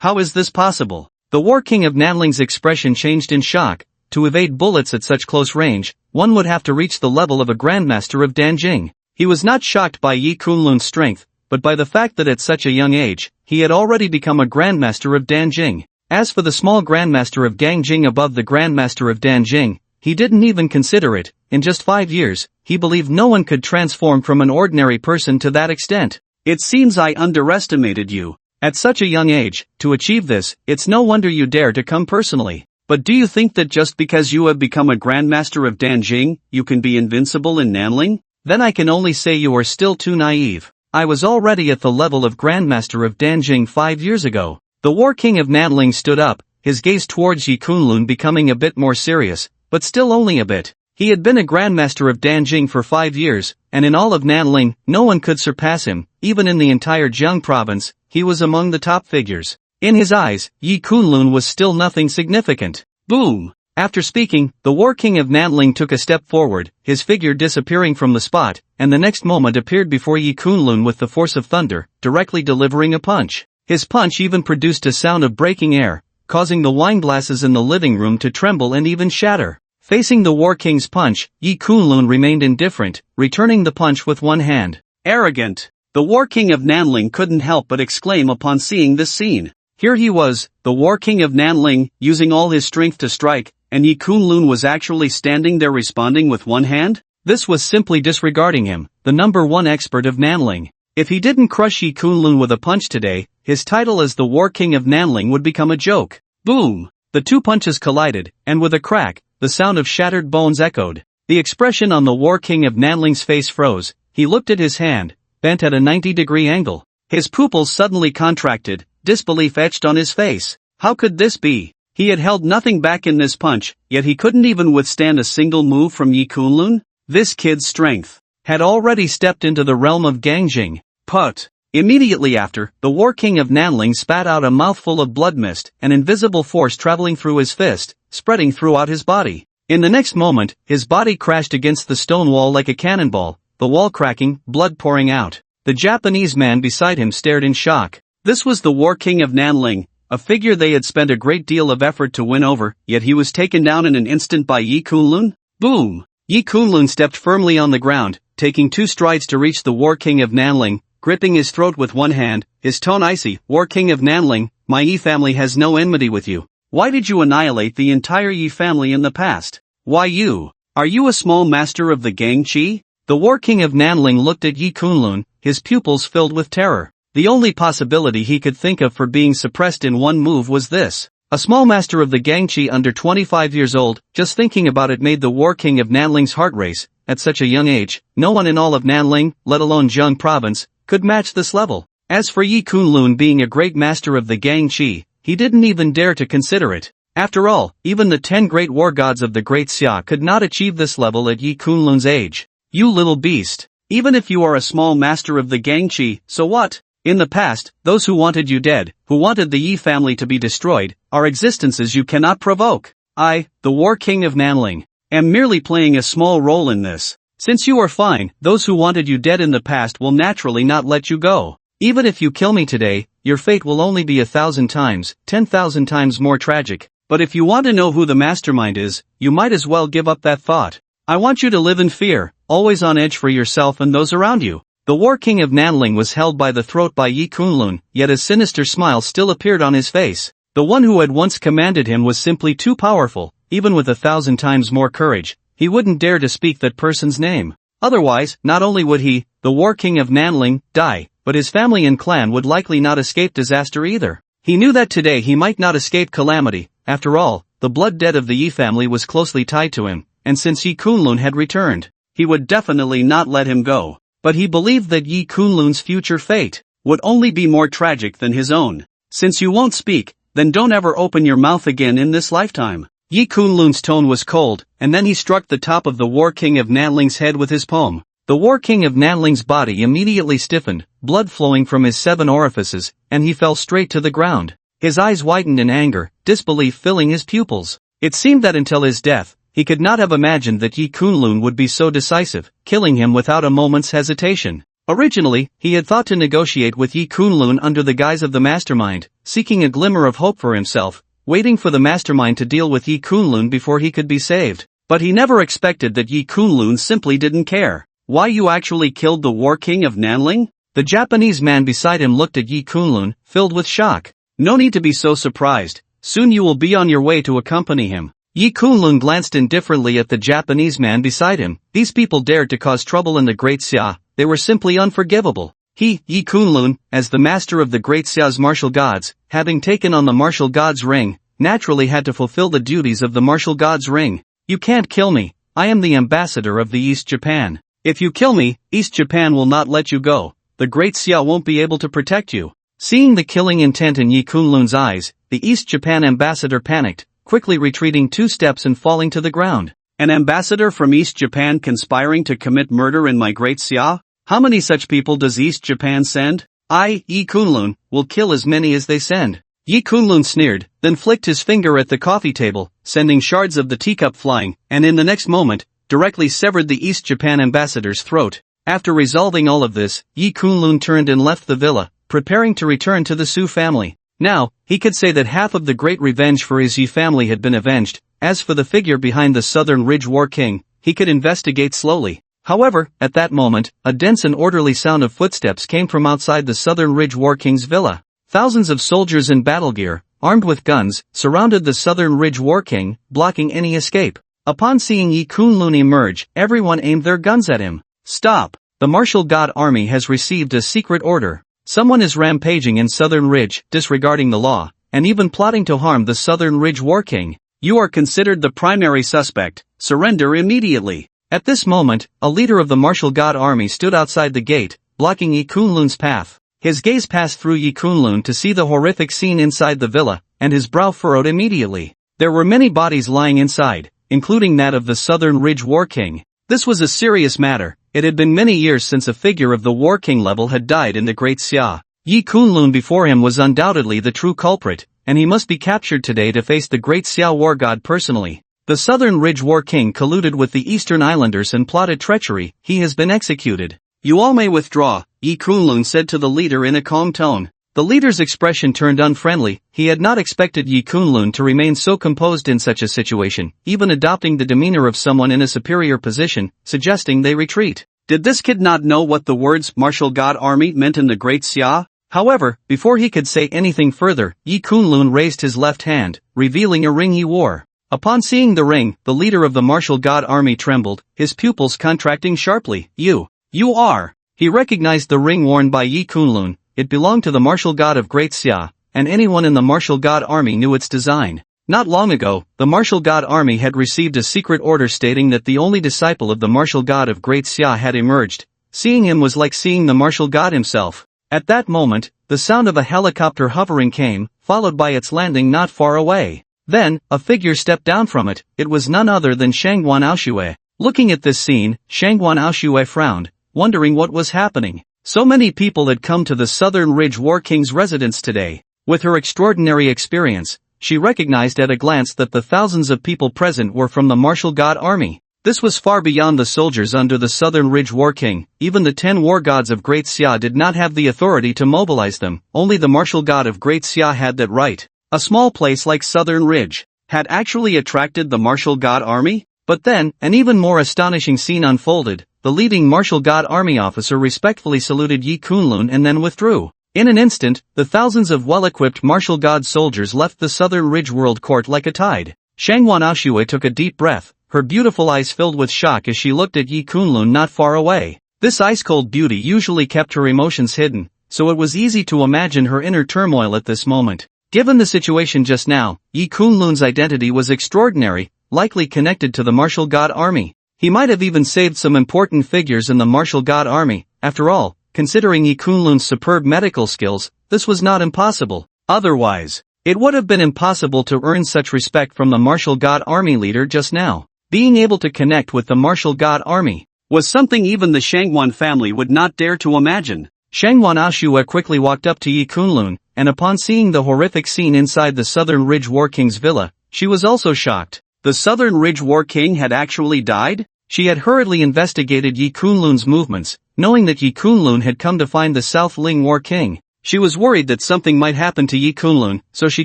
How is this possible? The War King of Nanling's expression changed in shock. To evade bullets at such close range, one would have to reach the level of a grandmaster of Danjing. He was not shocked by Yi Kunlun's strength, but by the fact that at such a young age, he had already become a grandmaster of Danjing. As for the small grandmaster of Gangjing above the grandmaster of Danjing, he didn't even consider it. In just 5 years, he believed no one could transform from an ordinary person to that extent. It seems I underestimated you. At such a young age, to achieve this, it's no wonder you dare to come personally. But do you think that just because you have become a grandmaster of Danjing, you can be invincible in Nanling? Then I can only say you are still too naive. I was already at the level of grandmaster of Danjing 5 years ago. The War King of Nanling stood up, his gaze towards Yi Kunlun becoming a bit more serious, but still only a bit. He had been a grandmaster of Danjing for 5 years, and in all of Nanling, no one could surpass him. Even in the entire Jiang province, he was among the top figures. In his eyes, Yi Kunlun was still nothing significant. Boom! After speaking, the War King of Nanling took a step forward, his figure disappearing from the spot, and the next moment appeared before Yi Kunlun with the force of thunder, directly delivering a punch. His punch even produced a sound of breaking air, causing the wine glasses in the living room to tremble and even shatter. Facing the War King's punch, Yi Kunlun remained indifferent, returning the punch with one hand. Arrogant! The War King of Nanling couldn't help but exclaim upon seeing this scene. Here he was, the War King of Nanling, using all his strength to strike, and Yi Kunlun was actually standing there responding with one hand? This was simply disregarding him, the #1 expert of Nanling. If he didn't crush Yi Kunlun with a punch today, his title as the War King of Nanling would become a joke. Boom! The two punches collided, and with a crack, the sound of shattered bones echoed. The expression on the War King of Nanling's face froze. He looked at his hand, bent at a 90-degree angle. His pupils suddenly contracted, disbelief etched on his face. How could this be? He had held nothing back in this punch, yet he couldn't even withstand a single move from Yi Kunlun? This kid's strength had already stepped into the realm of Gangjing. Put! Immediately after, the War King of Nanling spat out a mouthful of blood mist, an invisible force traveling through his fist, spreading throughout his body. In the next moment, his body crashed against the stone wall like a cannonball, the wall cracking, blood pouring out. The Japanese man beside him stared in shock. This was the War King of Nanling, a figure they had spent a great deal of effort to win over, yet he was taken down in an instant by Yi Kunlun? Boom! Yi Kunlun stepped firmly on the ground, taking 2 strides to reach the War King of Nanling, gripping his throat with one hand, his tone icy. War King of Nanling, my Yi family has no enmity with you. Why did you annihilate the entire Yi family in the past? Why you? Are you a small master of the Gangchi? The War King of Nanling looked at Yi Kunlun, his pupils filled with terror. The only possibility he could think of for being suppressed in one move was this. A small master of the Gangchi under 25 years old, just thinking about it made the War King of Nanling's heart race. At such a young age, no one in all of Nanling, let alone Jiang province, could match this level. As for Yi Kunlun being a great master of the Gangchi, he didn't even dare to consider it. After all, even the 10 great war gods of the Great Xia could not achieve this level at Yi Kunlun's age. You little beast. Even if you are a small master of the Gangchi, so what? In the past, those who wanted you dead, who wanted the Yi family to be destroyed, are existences you cannot provoke. I, the War King of Nanling, am merely playing a small role in this. Since you are fine, those who wanted you dead in the past will naturally not let you go. Even if you kill me today, your fate will only be 1,000 times, 10,000 times more tragic. But if you want to know who the mastermind is, you might as well give up that thought. I want you to live in fear, always on edge for yourself and those around you. The War King of Nanling was held by the throat by Yi Kunlun, yet a sinister smile still appeared on his face. The one who had once commanded him was simply too powerful. Even with 1,000 times more courage, he wouldn't dare to speak that person's name. Otherwise, not only would he, the War King of Nanling, die, but his family and clan would likely not escape disaster either. He knew that today he might not escape calamity. After all, the blood debt of the Yi family was closely tied to him, and since Yi Kunlun had returned, he would definitely not let him go. But he believed that Yi Kunlun's future fate would only be more tragic than his own. Since you won't speak, then don't ever open your mouth again in this lifetime. Yi Kunlun's tone was cold, and then he struck the top of the War King of Nanling's head with his palm. The War King of Nanling's body immediately stiffened, blood flowing from his 7 orifices, and he fell straight to the ground. His eyes widened in anger, disbelief filling his pupils. It seemed that until his death, he could not have imagined that Yi Kunlun would be so decisive, killing him without a moment's hesitation. Originally, he had thought to negotiate with Yi Kunlun under the guise of the mastermind, seeking a glimmer of hope for himself, waiting for the mastermind to deal with Yi Kunlun before he could be saved. But he never expected that Yi Kunlun simply didn't care. Why, you actually killed the War King of Nanling? The Japanese man beside him looked at Yi Kunlun, filled with shock. No need to be so surprised, soon you will be on your way to accompany him. Yi Kunlun glanced indifferently at the Japanese man beside him. These people dared to cause trouble in the Great Xia, they were simply unforgivable. He, Yi Kunlun, as the master of the Great Xia's martial gods, having taken on the martial gods ring, naturally had to fulfill the duties of the martial gods ring. You can't kill me, I am the ambassador of the East Japan. If you kill me, East Japan will not let you go, the Great Xia won't be able to protect you. Seeing the killing intent in Yi Kunlun's eyes, the East Japan ambassador panicked, quickly retreating 2 steps and falling to the ground. An ambassador from East Japan conspiring to commit murder in my Great Xia? How many such people does East Japan send? I, Yi Kunlun, will kill as many as they send. Yi Kunlun sneered, then flicked his finger at the coffee table, sending shards of the teacup flying, and in the next moment, directly severed the East Japan ambassador's throat. After resolving all of this, Yi Kunlun turned and left the villa, preparing to return to the Su family. Now, he could say that half of the great revenge for his Yi family had been avenged. As for the figure behind the Southern Ridge War King, he could investigate slowly. However, at that moment, a dense and orderly sound of footsteps came from outside the Southern Ridge War King's villa. Thousands of soldiers in battle gear, armed with guns, surrounded the Southern Ridge War King, blocking any escape. Upon seeing Yi Kunlun emerge, everyone aimed their guns at him. Stop! The martial god army has received a secret order. Someone is rampaging in Southern Ridge, disregarding the law, and even plotting to harm the Southern Ridge War King. You are considered the primary suspect. Surrender immediately. At this moment, a leader of the martial god army stood outside the gate, blocking Yi Kunlun's path. His gaze passed through Yi Kunlun to see the horrific scene inside the villa, and his brow furrowed immediately. There were many bodies lying inside, including that of the Southern Ridge War King. This was a serious matter. It had been many years since a figure of the War King level had died in the Great Xia. Yi Kunlun before him was undoubtedly the true culprit, and he must be captured today to face the Great Xia War God personally. The Southern Ridge War King colluded with the Eastern Islanders and plotted treachery. He has been executed. You all may withdraw, Yi Kunlun said to the leader in a calm tone. The leader's expression turned unfriendly. He had not expected Yi Kunlun to remain so composed in such a situation, even adopting the demeanor of someone in a superior position, suggesting they retreat. Did this kid not know what the words martial god army meant in the Great Xia? However, before he could say anything further, Yi Kunlun raised his left hand, revealing a ring he wore. Upon seeing the ring, the leader of the martial god army trembled, his pupils contracting sharply. You are. He recognized the ring worn by Yi Kunlun. It belonged to the martial god of Great Xia, and anyone in the martial god army knew its design. Not long ago, the martial god army had received a secret order stating that the only disciple of the martial god of Great Xia had emerged. Seeing him was like seeing the martial god himself. At that moment, the sound of a helicopter hovering came, followed by its landing not far away. Then, a figure stepped down from it. It was none other than Shangwan Aoshue. Looking at this scene, Shangwan Aoshue frowned, wondering what was happening. So many people had come to the Southern Ridge War King's residence today. With her extraordinary experience, she recognized at a glance that the thousands of people present were from the martial god army. This was far beyond the soldiers under the Southern Ridge War King. Even the 10 war gods of Great Xia did not have the authority to mobilize them. Only the martial god of Great Xia had that right. A small place like Southern Ridge had actually attracted the martial god army? But then, an even more astonishing scene unfolded. The leading martial god army officer respectfully saluted Yi Kunlun and then withdrew. In an instant, the thousands of well-equipped martial god soldiers left the Southern Ridge World Court like a tide. Shangwan Aoshue took a deep breath, her beautiful eyes filled with shock as she looked at Yi Kunlun not far away. This ice-cold beauty usually kept her emotions hidden, so it was easy to imagine her inner turmoil at this moment. Given the situation just now, Yi Kunlun's identity was extraordinary, likely connected to the martial god army. He might have even saved some important figures in the martial god army. After all, considering Yi Kunlun's superb medical skills, this was not impossible. Otherwise, it would have been impossible to earn such respect from the martial god army leader just now. Being able to connect with the martial god army, was something even the Shangwan family would not dare to imagine. Shangwan Ashua quickly walked up to Yi Kunlun, and upon seeing the horrific scene inside the Southern Ridge War King's villa, she was also shocked. The Southern Ridge War King had actually died? She had hurriedly investigated Yi Kunlun's movements, knowing that Yi Kunlun had come to find the South Ling War King. She was worried that something might happen to Yi Kunlun, so she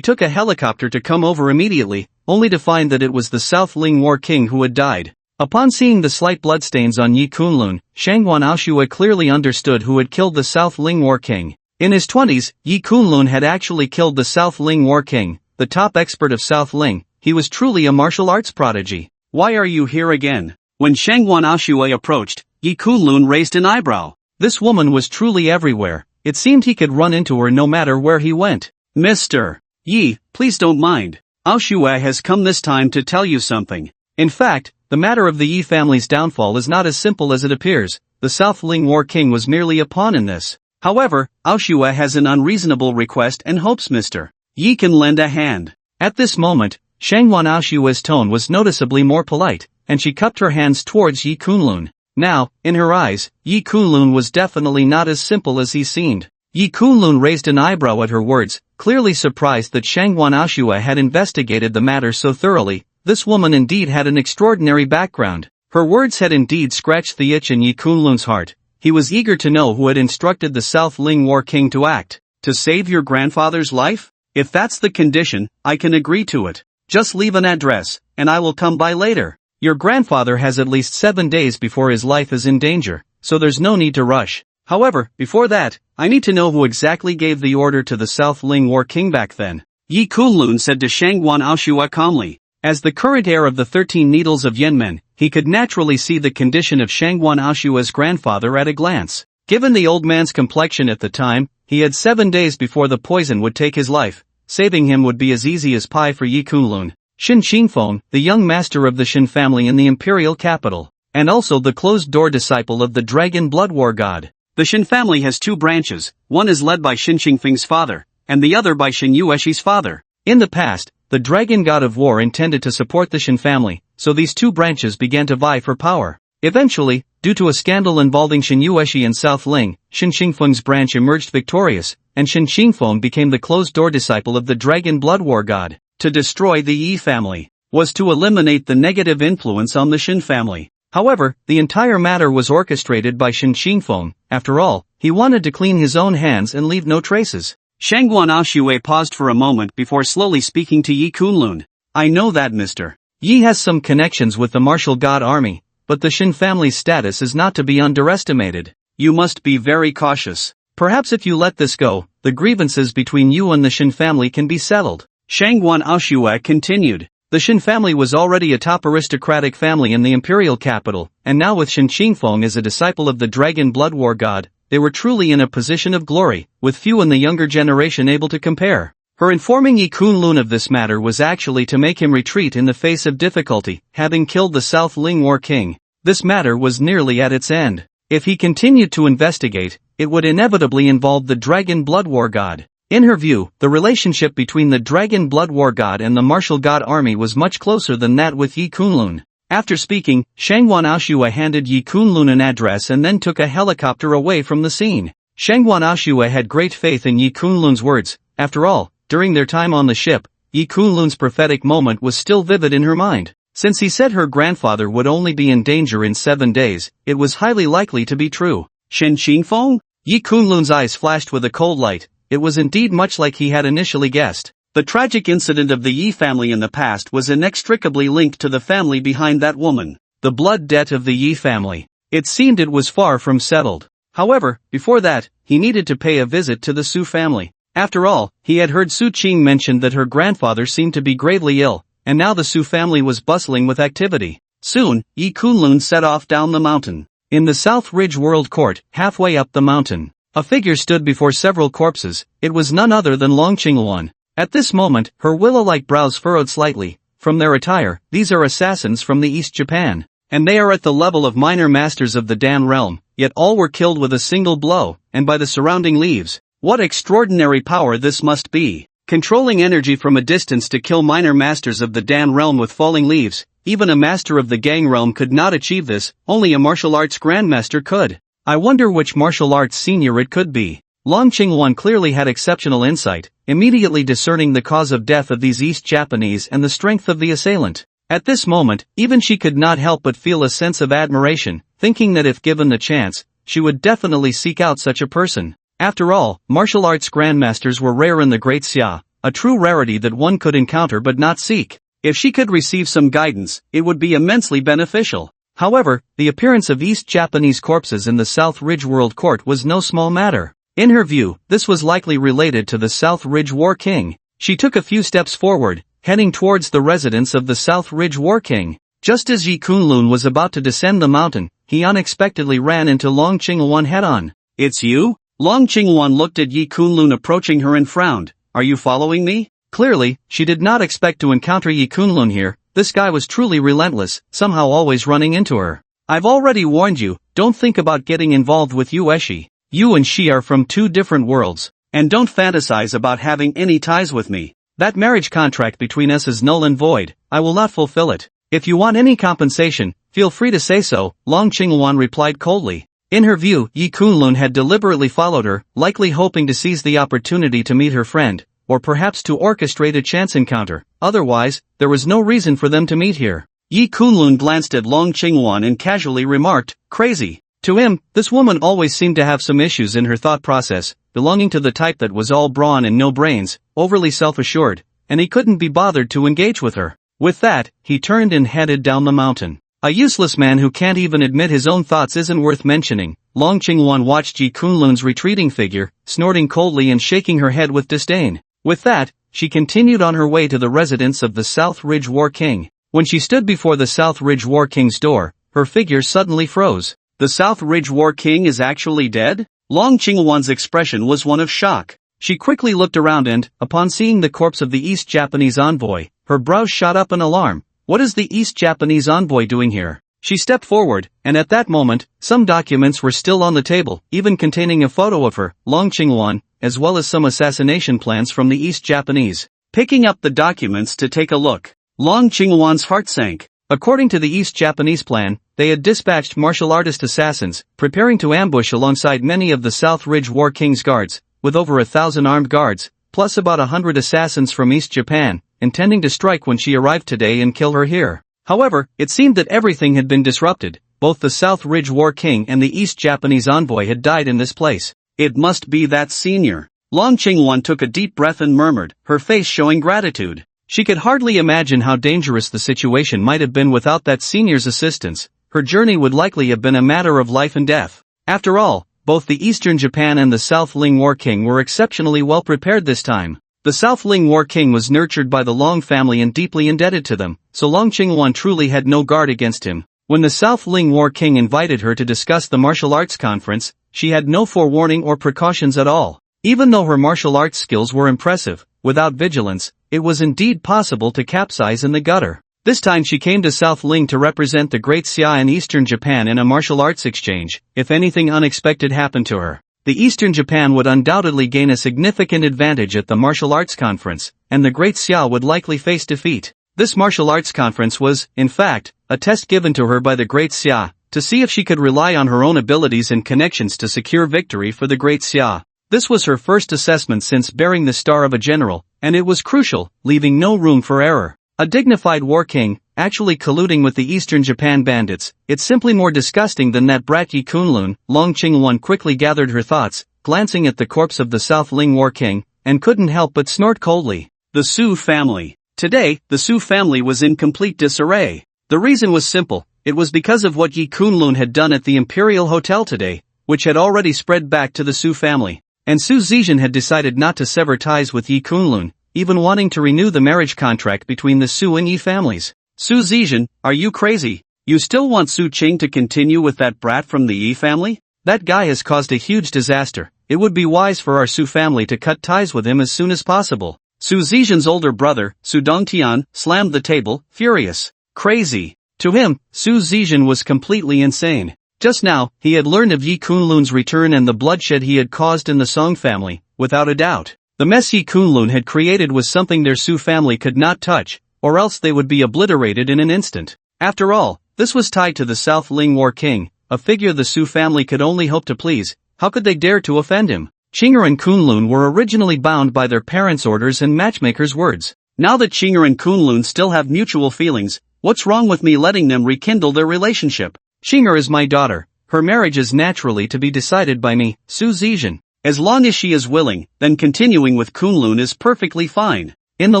took a helicopter to come over immediately, only to find that it was the South Ling War King who had died. Upon seeing the slight bloodstains on Yi Kunlun, Shangwan Aoshua clearly understood who had killed the South Ling War King. In his 20s, Yi Kunlun had actually killed the South Ling War King, the top expert of South Ling. He was truly a martial arts prodigy. Why are you here again? When Shangwan Aoshua approached, Yi Kunlun raised an eyebrow. This woman was truly everywhere. It seemed he could run into her no matter where he went. Mr. Yi, please don't mind. Aoshua has come this time to tell you something. In fact, the matter of the Yi family's downfall is not as simple as it appears. The South Ling War King was merely a pawn in this. However, Aoshua has an unreasonable request and hopes Mr. Yi can lend a hand. At this moment, Shangwan Aoshua's tone was noticeably more polite, and she cupped her hands towards Yi Kunlun. Now, in her eyes, Yi Kunlun was definitely not as simple as he seemed. Yi Kunlun raised an eyebrow at her words, clearly surprised that Shangwan Aoshua had investigated the matter so thoroughly. This woman indeed had an extraordinary background. Her words had indeed scratched the itch in Yi Kunlun's heart. He was eager to know who had instructed the South Ling War King to act. To save your grandfather's life? If that's the condition, I can agree to it. Just leave an address, and I will come by later. Your grandfather has at least 7 days before his life is in danger, so there's no need to rush. However, before that, I need to know who exactly gave the order to the South Ling War King back then. Yi Kunlun said to Shangwan Aoshua calmly. As the current heir of the 13 Needles of Yenmen, he could naturally see the condition of Shangwan Aoshua's grandfather at a glance. Given the old man's complexion at the time, he had 7 days before the poison would take his life. Saving him would be as easy as pie for Yi Kunlun. Shin Fong, the young master of the Shin family in the imperial capital, and also the closed-door disciple of the dragon blood war god. The Shin family has 2 branches, one is led by Shin Qingfeng's father, and the other by Shin Yueshi's father. In the past, the dragon god of war intended to support the Shin family, so these 2 branches began to vie for power. Eventually, due to a scandal involving Shin Yueshi and South Ling, Shin Qingfeng's branch emerged victorious, and Shin Qingfeng became the closed-door disciple of the dragon blood war god. To destroy the Yi family was to eliminate the negative influence on the Shin family. However, the entire matter was orchestrated by Shin Qingfeng. After all, he wanted to clean his own hands and leave no traces. Shangwan Aoshua paused for a moment before slowly speaking to Yi Kunlun. I know that Mr. Yi has some connections with the martial god army, but the Shin family's status is not to be underestimated. You must be very cautious. Perhaps if you let this go, the grievances between you and the Shin family can be settled. Shangwan Aoshua continued. The Shin family was already a top aristocratic family in the imperial capital, and now with Shin Qingfeng as a disciple of the dragon blood war god, they were truly in a position of glory, with few in the younger generation able to compare. Her informing Yi Kunlun of this matter was actually to make him retreat in the face of difficulty, having killed the South Ling War King. This matter was nearly at its end. If he continued to investigate, it would inevitably involve the dragon blood war god. In her view, the relationship between the dragon blood war god and the martial god army was much closer than that with Yi Kunlun. After speaking, Shangwan Aoshua handed Yi Kunlun an address and then took a helicopter away from the scene. Shangwan Aoshua had great faith in Yi Kunlun's words. After all, during their time on the ship, Yi Kunlun's prophetic moment was still vivid in her mind. Since he said her grandfather would only be in danger in 7 days, it was highly likely to be true. Shin Qingfeng? Yi Kunlun's eyes flashed with a cold light. It was indeed much like he had initially guessed. The tragic incident of the Yi family in the past was inextricably linked to the family behind that woman. The blood debt of the Yi family. It seemed it was far from settled. However, before that, he needed to pay a visit to the Su family. After all, he had heard Su Qing mention that her grandfather seemed to be gravely ill, and now the Su family was bustling with activity. Soon, Yi Kunlun set off down the mountain. In the South Ridge World Court, halfway up the mountain, a figure stood before several corpses. It was none other than Long Qingluan. At this moment, her willow-like brows furrowed slightly. From their attire, these are assassins from the East Japan, and they are at the level of minor masters of the Dan realm, yet all were killed with a single blow, and by the surrounding leaves. What extraordinary power this must be! controlling energy from a distance to kill minor masters of the Dan realm with falling leaves. Even a master of the Gang realm could not achieve this, only a martial arts grandmaster could. I wonder which martial arts senior it could be. Long Qingwan clearly had exceptional insight, immediately discerning the cause of death of these East Japanese and the strength of the assailant. At this moment, even she could not help but feel a sense of admiration, thinking that if given the chance, she would definitely seek out such a person. After all, martial arts grandmasters were rare in the Great Xia, a true rarity that one could encounter but not seek. If she could receive some guidance, it would be immensely beneficial. However, the appearance of East Japanese corpses in the South Ridge World Court was no small matter. In her view, this was likely related to the South Ridge War King. She took a few steps forward, heading towards the residence of the South Ridge War King. Just as Yi Kunlun was about to descend the mountain, he unexpectedly ran into Long Qingwan head-on. "It's you?" Long Qingwan looked at Yi Kunlun approaching her and frowned. "Are you following me?" Clearly, she did not expect to encounter Yi Kunlun here. This guy was truly relentless, somehow always running into her. "I've already warned you, don't think about getting involved with Yu Eshi. You and she are from two different worlds. And don't fantasize about having any ties with me. That marriage contract between us is null and void. I will not fulfill it. If you want any compensation, feel free to say so," Long Qingwan replied coldly. In her view, Yi Kunlun had deliberately followed her, likely hoping to seize the opportunity to meet her friend, or perhaps to orchestrate a chance encounter. Otherwise, there was no reason for them to meet here. Yi Kunlun glanced at Long Qingwan and casually remarked, "Crazy." To him, this woman always seemed to have some issues in her thought process, belonging to the type that was all brawn and no brains, overly self-assured, and he couldn't be bothered to engage with her. With that, he turned and headed down the mountain. A useless man who can't even admit his own thoughts isn't worth mentioning. Long Qingwan watched Yi Kunlun's retreating figure, snorting coldly and shaking her head with disdain. With that, she continued on her way to the residence of the South Ridge War King. When she stood before the South Ridge War King's door, her figure suddenly froze. The South Ridge War King is actually dead? Long Qingwan's expression was one of shock. She quickly looked around and, upon seeing the corpse of the East Japanese envoy, her brows shot up in alarm. What is the East Japanese envoy doing here? She stepped forward, and at that moment, some documents were still on the table, even containing a photo of her, Long Qingwan, as well as some assassination plans from the East Japanese. Picking up the documents to take a look, Long Qingwan's heart sank. According to the East Japanese plan, they had dispatched martial artist assassins, preparing to ambush alongside many of the South Ridge War King's guards, with over 1,000 armed guards, plus about 100 assassins from East Japan, intending to strike when she arrived today and kill her here. However, it seemed that everything had been disrupted. Both the South Ridge War King and the East Japanese envoy had died in this place. It must be that senior. Long Qingwan took a deep breath and murmured, her face showing gratitude. She could hardly imagine how dangerous the situation might have been without that senior's assistance. Her journey would likely have been a matter of life and death. After all, both the Eastern Japan and the South Ling War King were exceptionally well prepared this time. The South Ling War King was nurtured by the Long family and deeply indebted to them, so Long Qingwan truly had no guard against him. When the South Ling War King invited her to discuss the martial arts conference, she had no forewarning or precautions at all. Even though her martial arts skills were impressive, without vigilance, it was indeed possible to capsize in the gutter. This time she came to South Ling to represent the Great Xia in Eastern Japan in a martial arts exchange. If anything unexpected happened to her, the Eastern Japan would undoubtedly gain a significant advantage at the martial arts conference, and the Great Xia would likely face defeat. This martial arts conference was, in fact, a test given to her by the Great Xia, to see if she could rely on her own abilities and connections to secure victory for the Great Xia. This was her first assessment since bearing the star of a general, and it was crucial, leaving no room for error. A dignified war king, actually colluding with the Eastern Japan bandits, it's simply more disgusting than that brat Yi Kunlun. Long Qingwan quickly gathered her thoughts, glancing at the corpse of the South Ling War King, and couldn't help but snort coldly. The Su family. Today, the Su family was in complete disarray. The reason was simple, it was because of what Yi Kunlun had done at the Imperial Hotel today, which had already spread back to the Su family. And Su Zizhan had decided not to sever ties with Yi Kunlun, even wanting to renew the marriage contract between the Su and Yi families. Su Zizhan, are you crazy? You still want Su Qing to continue with that brat from the Yi family? That guy has caused a huge disaster. It would be wise for our Su family to cut ties with him as soon as possible. Su Zizhan's older brother, Su Dongtian, slammed the table, furious. Crazy. To him, Su Zizhan was completely insane. Just now, he had learned of Yi Kunlun's return and the bloodshed he had caused in the Song family, without a doubt. The mess Yi Kunlun had created was something their Su family could not touch, or else they would be obliterated in an instant. After all, this was tied to the South Ling War King, a figure the Su family could only hope to please. How could they dare to offend him? Chingan and Kunlun were originally bound by their parents' orders and matchmakers' words. Now that Chingan and Kunlun still have mutual feelings, what's wrong with me letting them rekindle their relationship? Chingan is my daughter. Her marriage is naturally to be decided by me, Su Zizhan. As long as she is willing, then continuing with Kunlun is perfectly fine. In the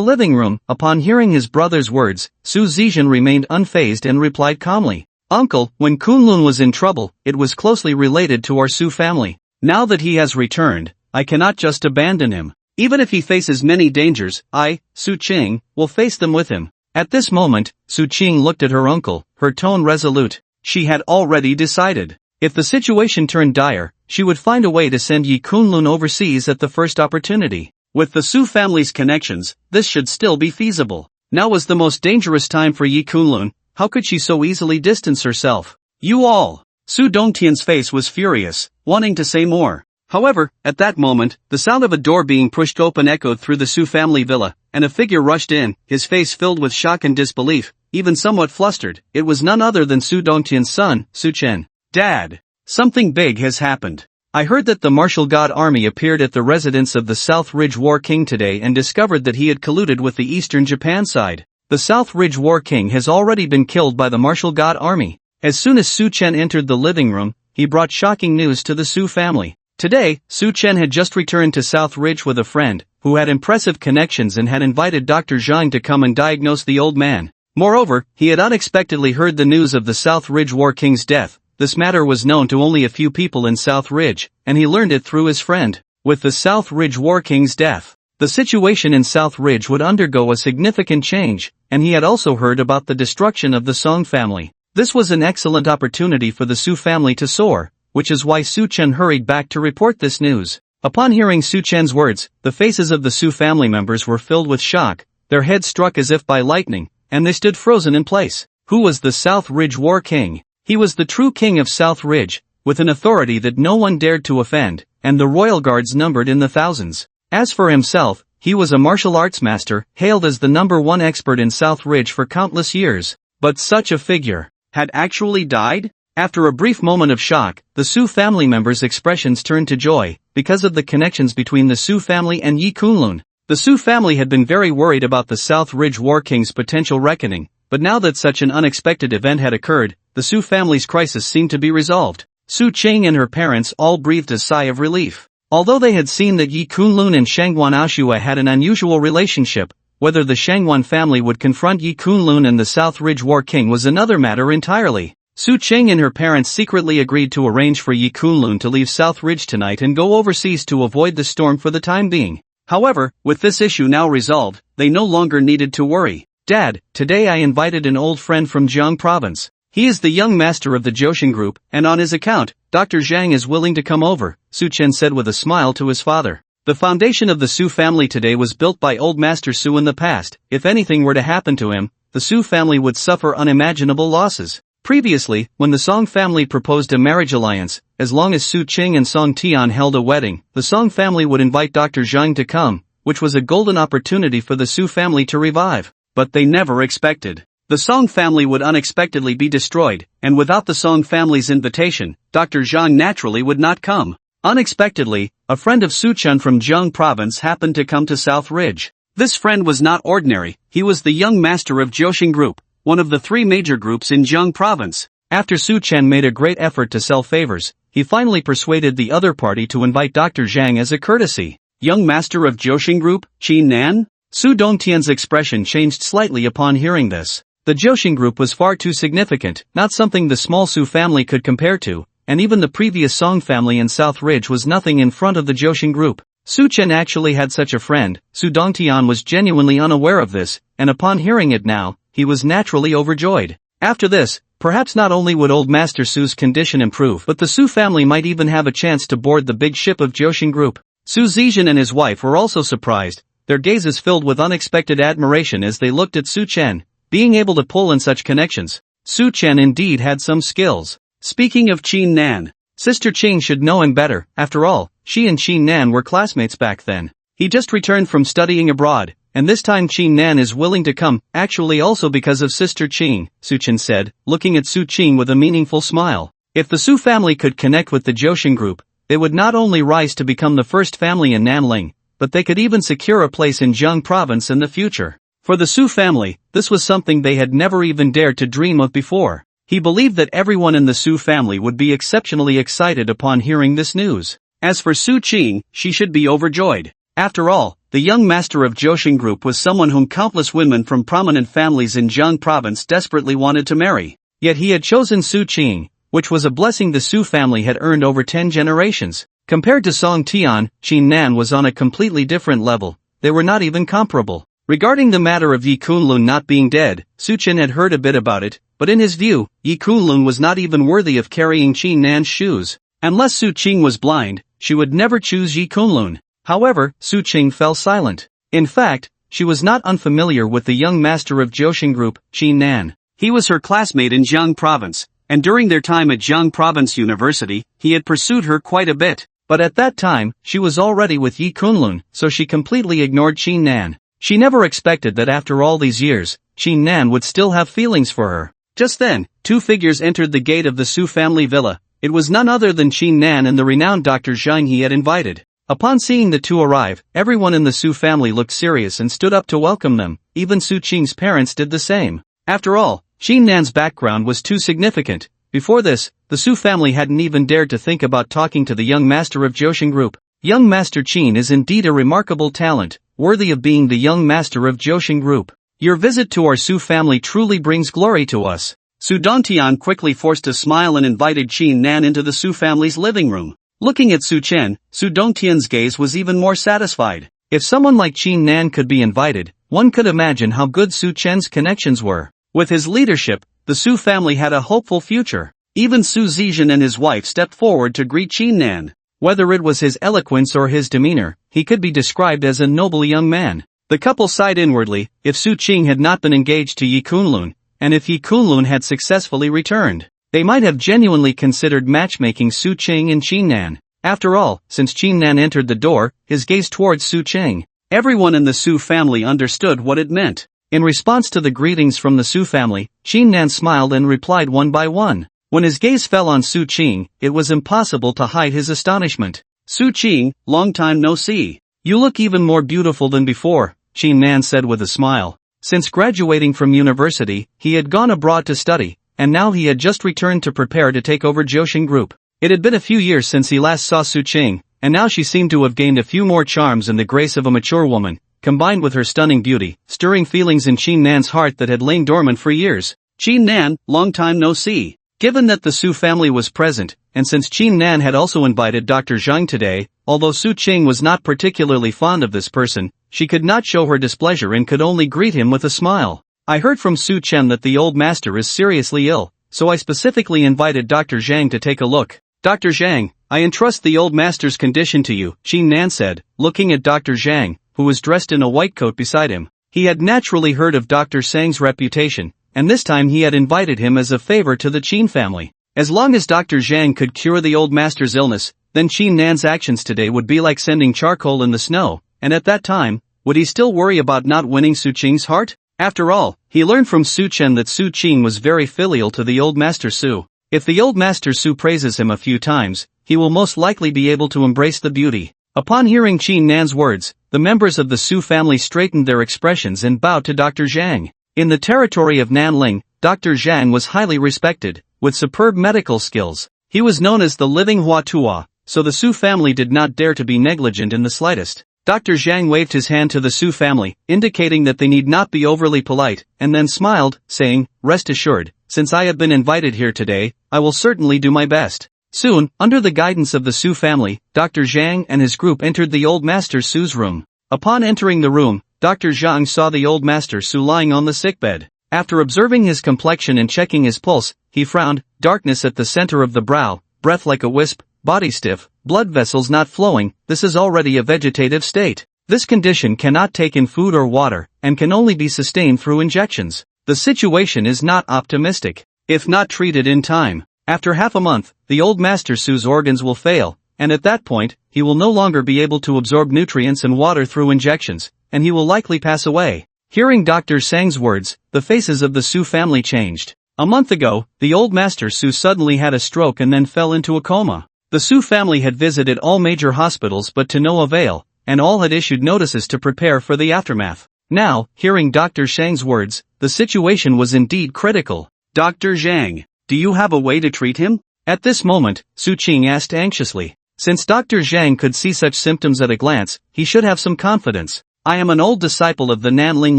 living room, upon hearing his brother's words, Su Zizhan remained unfazed and replied calmly, "Uncle, when Kunlun was in trouble, it was closely related to our Su family. Now that he has returned, I cannot just abandon him. Even if he faces many dangers, I, Su Qing, will face them with him." At this moment, Su Qing looked at her uncle, her tone resolute. She had already decided. If the situation turned dire, she would find a way to send Yi Kunlun overseas at the first opportunity. With the Su family's connections, this should still be feasible. Now was the most dangerous time for Yi Kunlun. How could she so easily distance herself? You all! Su Dongtian's face was furious, wanting to say more. However, at that moment, the sound of a door being pushed open echoed through the Su family villa, and a figure rushed in, his face filled with shock and disbelief, even somewhat flustered. It was none other than Su Dongtian's son, Su Chen. Dad! Something big has happened. I heard that the martial god army appeared at the residence of the South Ridge War King today and discovered that he had colluded with the Eastern Japan side. The South Ridge War King has already been killed by the martial god army. As soon as Su Chen entered the living room, he brought shocking news to the Su family. Today, Su Chen had just returned to South Ridge with a friend, who had impressive connections and had invited Dr. Jiang to come and diagnose the old man. Moreover, he had unexpectedly heard the news of the South Ridge War King's death. This matter was known to only a few people in South Ridge, and he learned it through his friend. With the South Ridge War King's death, the situation in South Ridge would undergo a significant change, and he had also heard about the destruction of the Song family. This was an excellent opportunity for the Su family to soar, which is why Su Chen hurried back to report this news. Upon hearing Su Chen's words, the faces of the Su family members were filled with shock, their heads struck as if by lightning, and they stood frozen in place. Who was the South Ridge War King? He was the true king of South Ridge, with an authority that no one dared to offend, and the royal guards numbered in the thousands. As for himself, he was a martial arts master, hailed as the #1 expert in South Ridge for countless years. But such a figure had actually died? After a brief moment of shock, the Su family members' expressions turned to joy, because of the connections between the Su family and Yi Kunlun. The Su family had been very worried about the South Ridge War King's potential reckoning, but now that such an unexpected event had occurred, the Su family's crisis seemed to be resolved. Su Qing and her parents all breathed a sigh of relief. Although they had seen that Yi Kunlun and Shangwan Aoshua had an unusual relationship, whether the Shangwan family would confront Yi Kunlun and the South Ridge War King was another matter entirely. Su Qing and her parents secretly agreed to arrange for Yi Kunlun to leave South Ridge tonight and go overseas to avoid the storm for the time being. However, with this issue now resolved, they no longer needed to worry. Dad, today I invited an old friend from Jiang province. He is the young master of the Joshin group, and on his account, Dr. Jiang is willing to come over, Su Chen said with a smile to his father. The foundation of the Su family today was built by old Master Su in the past. If anything were to happen to him, the Su family would suffer unimaginable losses. Previously, when the Song family proposed a marriage alliance, as long as Su Qing and Song Tian held a wedding, the Song family would invite Dr. Jiang to come, which was a golden opportunity for the Su family to revive. But they never expected the Song family would unexpectedly be destroyed, and without the Song family's invitation, Dr. Jiang naturally would not come. Unexpectedly, a friend of Su Chen from Jiang province happened to come to South Ridge. This friend was not ordinary, he was the young master of Joshin group, one of the 3 major groups in Jiang province. After Su Chen made a great effort to sell favors, he finally persuaded the other party to invite Dr. Jiang as a courtesy. Young master of Joshin group, Chingan? Su Dongtian's expression changed slightly upon hearing this. The Joshin group was far too significant, not something the small Su family could compare to, and even the previous Song family in South Ridge was nothing in front of the Joshin group. Su Chen actually had such a friend. Su Dongtian was genuinely unaware of this, and upon hearing it now, he was naturally overjoyed. After this, perhaps not only would old Master Su's condition improve, but the Su family might even have a chance to board the big ship of Joshin group. Su Zizhan and his wife were also surprised, their gazes filled with unexpected admiration as they looked at Su Chen. Being able to pull in such connections, Su Chen indeed had some skills. Speaking of Chingan, Sister Qing should know him better. After all, she and Chingan were classmates back then. He just returned from studying abroad, and this time Chingan is willing to come, actually also because of Sister Qing, Suchen said, looking at Su Qing with a meaningful smile. If the Su family could connect with the Jiang group, they would not only rise to become the first family in Nanling, but they could even secure a place in Jiang province in the future. For the Su family, this was something they had never even dared to dream of before. He believed that everyone in the Su family would be exceptionally excited upon hearing this news. As for Su Qing, she should be overjoyed. After all, the young master of Jiang group was someone whom countless women from prominent families in Jiang province desperately wanted to marry. Yet he had chosen Su Qing, which was a blessing the Su family had earned over 10 generations. Compared to Song Tian, Chingan was on a completely different level. They were not even comparable. Regarding the matter of Yi Kunlun not being dead, Su Chen had heard a bit about it, but in his view, Yi Kunlun was not even worthy of carrying Chingan's shoes. Unless Su Qing was blind, she would never choose Yi Kunlun. However, Su Qing fell silent. In fact, she was not unfamiliar with the young master of Jiang group, Chingan. He was her classmate in Jiang province, and during their time at Jiang province university, he had pursued her quite a bit. But at that time, she was already with Yi Kunlun, so she completely ignored Chingan. She never expected that after all these years, Chingan would still have feelings for her. Just then, two figures entered the gate of the Su family villa. It was none other than Chingan and the renowned Dr. Jiang he had invited. Upon seeing the two arrive, everyone in the Su family looked serious and stood up to welcome them. Even Su Qing's parents did the same. After all, Chingan's background was too significant. Before this, the Su family hadn't even dared to think about talking to the young master of Jiang group. Young Master Qin is indeed a remarkable talent, worthy of being the young master of Jiang group. Your visit to our Su family truly brings glory to us. Su Dongtian quickly forced a smile and invited Chingan into the Su family's living room. Looking at Su Chen, Su Dongtian's gaze was even more satisfied. If someone like Chingan could be invited, one could imagine how good Su Chen's connections were. With his leadership, the Su family had a hopeful future. Even Su Zizhan and his wife stepped forward to greet Chingan. Whether it was his eloquence or his demeanor, he could be described as a noble young man. The couple sighed inwardly. If Su Qing had not been engaged to Yi Kunlun, and if Yi Kunlun had successfully returned, they might have genuinely considered matchmaking Su Qing and Chingan. After all, since Chingan entered the door, his gaze towards Su Qing. Everyone in the Su family understood what it meant. In response to the greetings from the Su family, Chingan smiled and replied one by one. When his gaze fell on Su Qing, it was impossible to hide his astonishment. Su Qing, long time no see. You look even more beautiful than before, Chingan said with a smile. Since graduating from university, he had gone abroad to study, and now he had just returned to prepare to take over Jiang group. It had been a few years since he last saw Su Qing, and now she seemed to have gained a few more charms and the grace of a mature woman, combined with her stunning beauty, stirring feelings in Chingan's heart that had lain dormant for years. Chingan, long time no see. Given that the Su family was present, and since Chingan had also invited Dr. Jiang today, although Su Qing was not particularly fond of this person, she could not show her displeasure and could only greet him with a smile. I heard from Su Chen that the old master is seriously ill, so I specifically invited Dr. Jiang to take a look. Dr. Jiang, I entrust the old master's condition to you, Chingan said, looking at Dr. Jiang, who was dressed in a white coat beside him. He had naturally heard of Dr. Sang's reputation, and this time he had invited him as a favor to the Qin family. As long as Dr. Jiang could cure the old master's illness, then Chingan's actions today would be like sending charcoal in the snow, and at that time, would he still worry about not winning Su Qing's heart? After all, he learned from Su Chen that Su Qing was very filial to the old master Su. If the old master Su praises him a few times, he will most likely be able to embrace the beauty. Upon hearing Chingan's words, the members of the Su family straightened their expressions and bowed to Dr. Jiang. In the territory of Nanling, Dr. Jiang was highly respected, with superb medical skills. He was known as the living Huatua, so the Su family did not dare to be negligent in the slightest. Dr. Jiang waved his hand to the Su family, indicating that they need not be overly polite, and then smiled, saying, "Rest assured, since I have been invited here today, I will certainly do my best." Soon, under the guidance of the Su family, Dr. Jiang and his group entered the old master Su's room. Upon entering the room, Dr. Jiang saw the old master Su lying on the sickbed. After observing his complexion and checking his pulse, he frowned, darkness at the center of the brow, breath like a wisp, body stiff, blood vessels not flowing. This is already a vegetative state. This condition cannot take in food or water, and can only be sustained through injections. The situation is not optimistic. If not treated in time, after half a month, the old master Su's organs will fail, and at that point, he will no longer be able to absorb nutrients and water through injections, and he will likely pass away. Hearing Dr. Sang's words, the faces of the Su family changed. A month ago, the old Master Su suddenly had a stroke and then fell into a coma. The Su family had visited all major hospitals but to no avail, and all had issued notices to prepare for the aftermath. Now, hearing Dr. Shang's words, the situation was indeed critical. Dr. Jiang, do you have a way to treat him? At this moment, Su Qing asked anxiously. Since Dr. Jiang could see such symptoms at a glance, he should have some confidence. I am an old disciple of the Nanling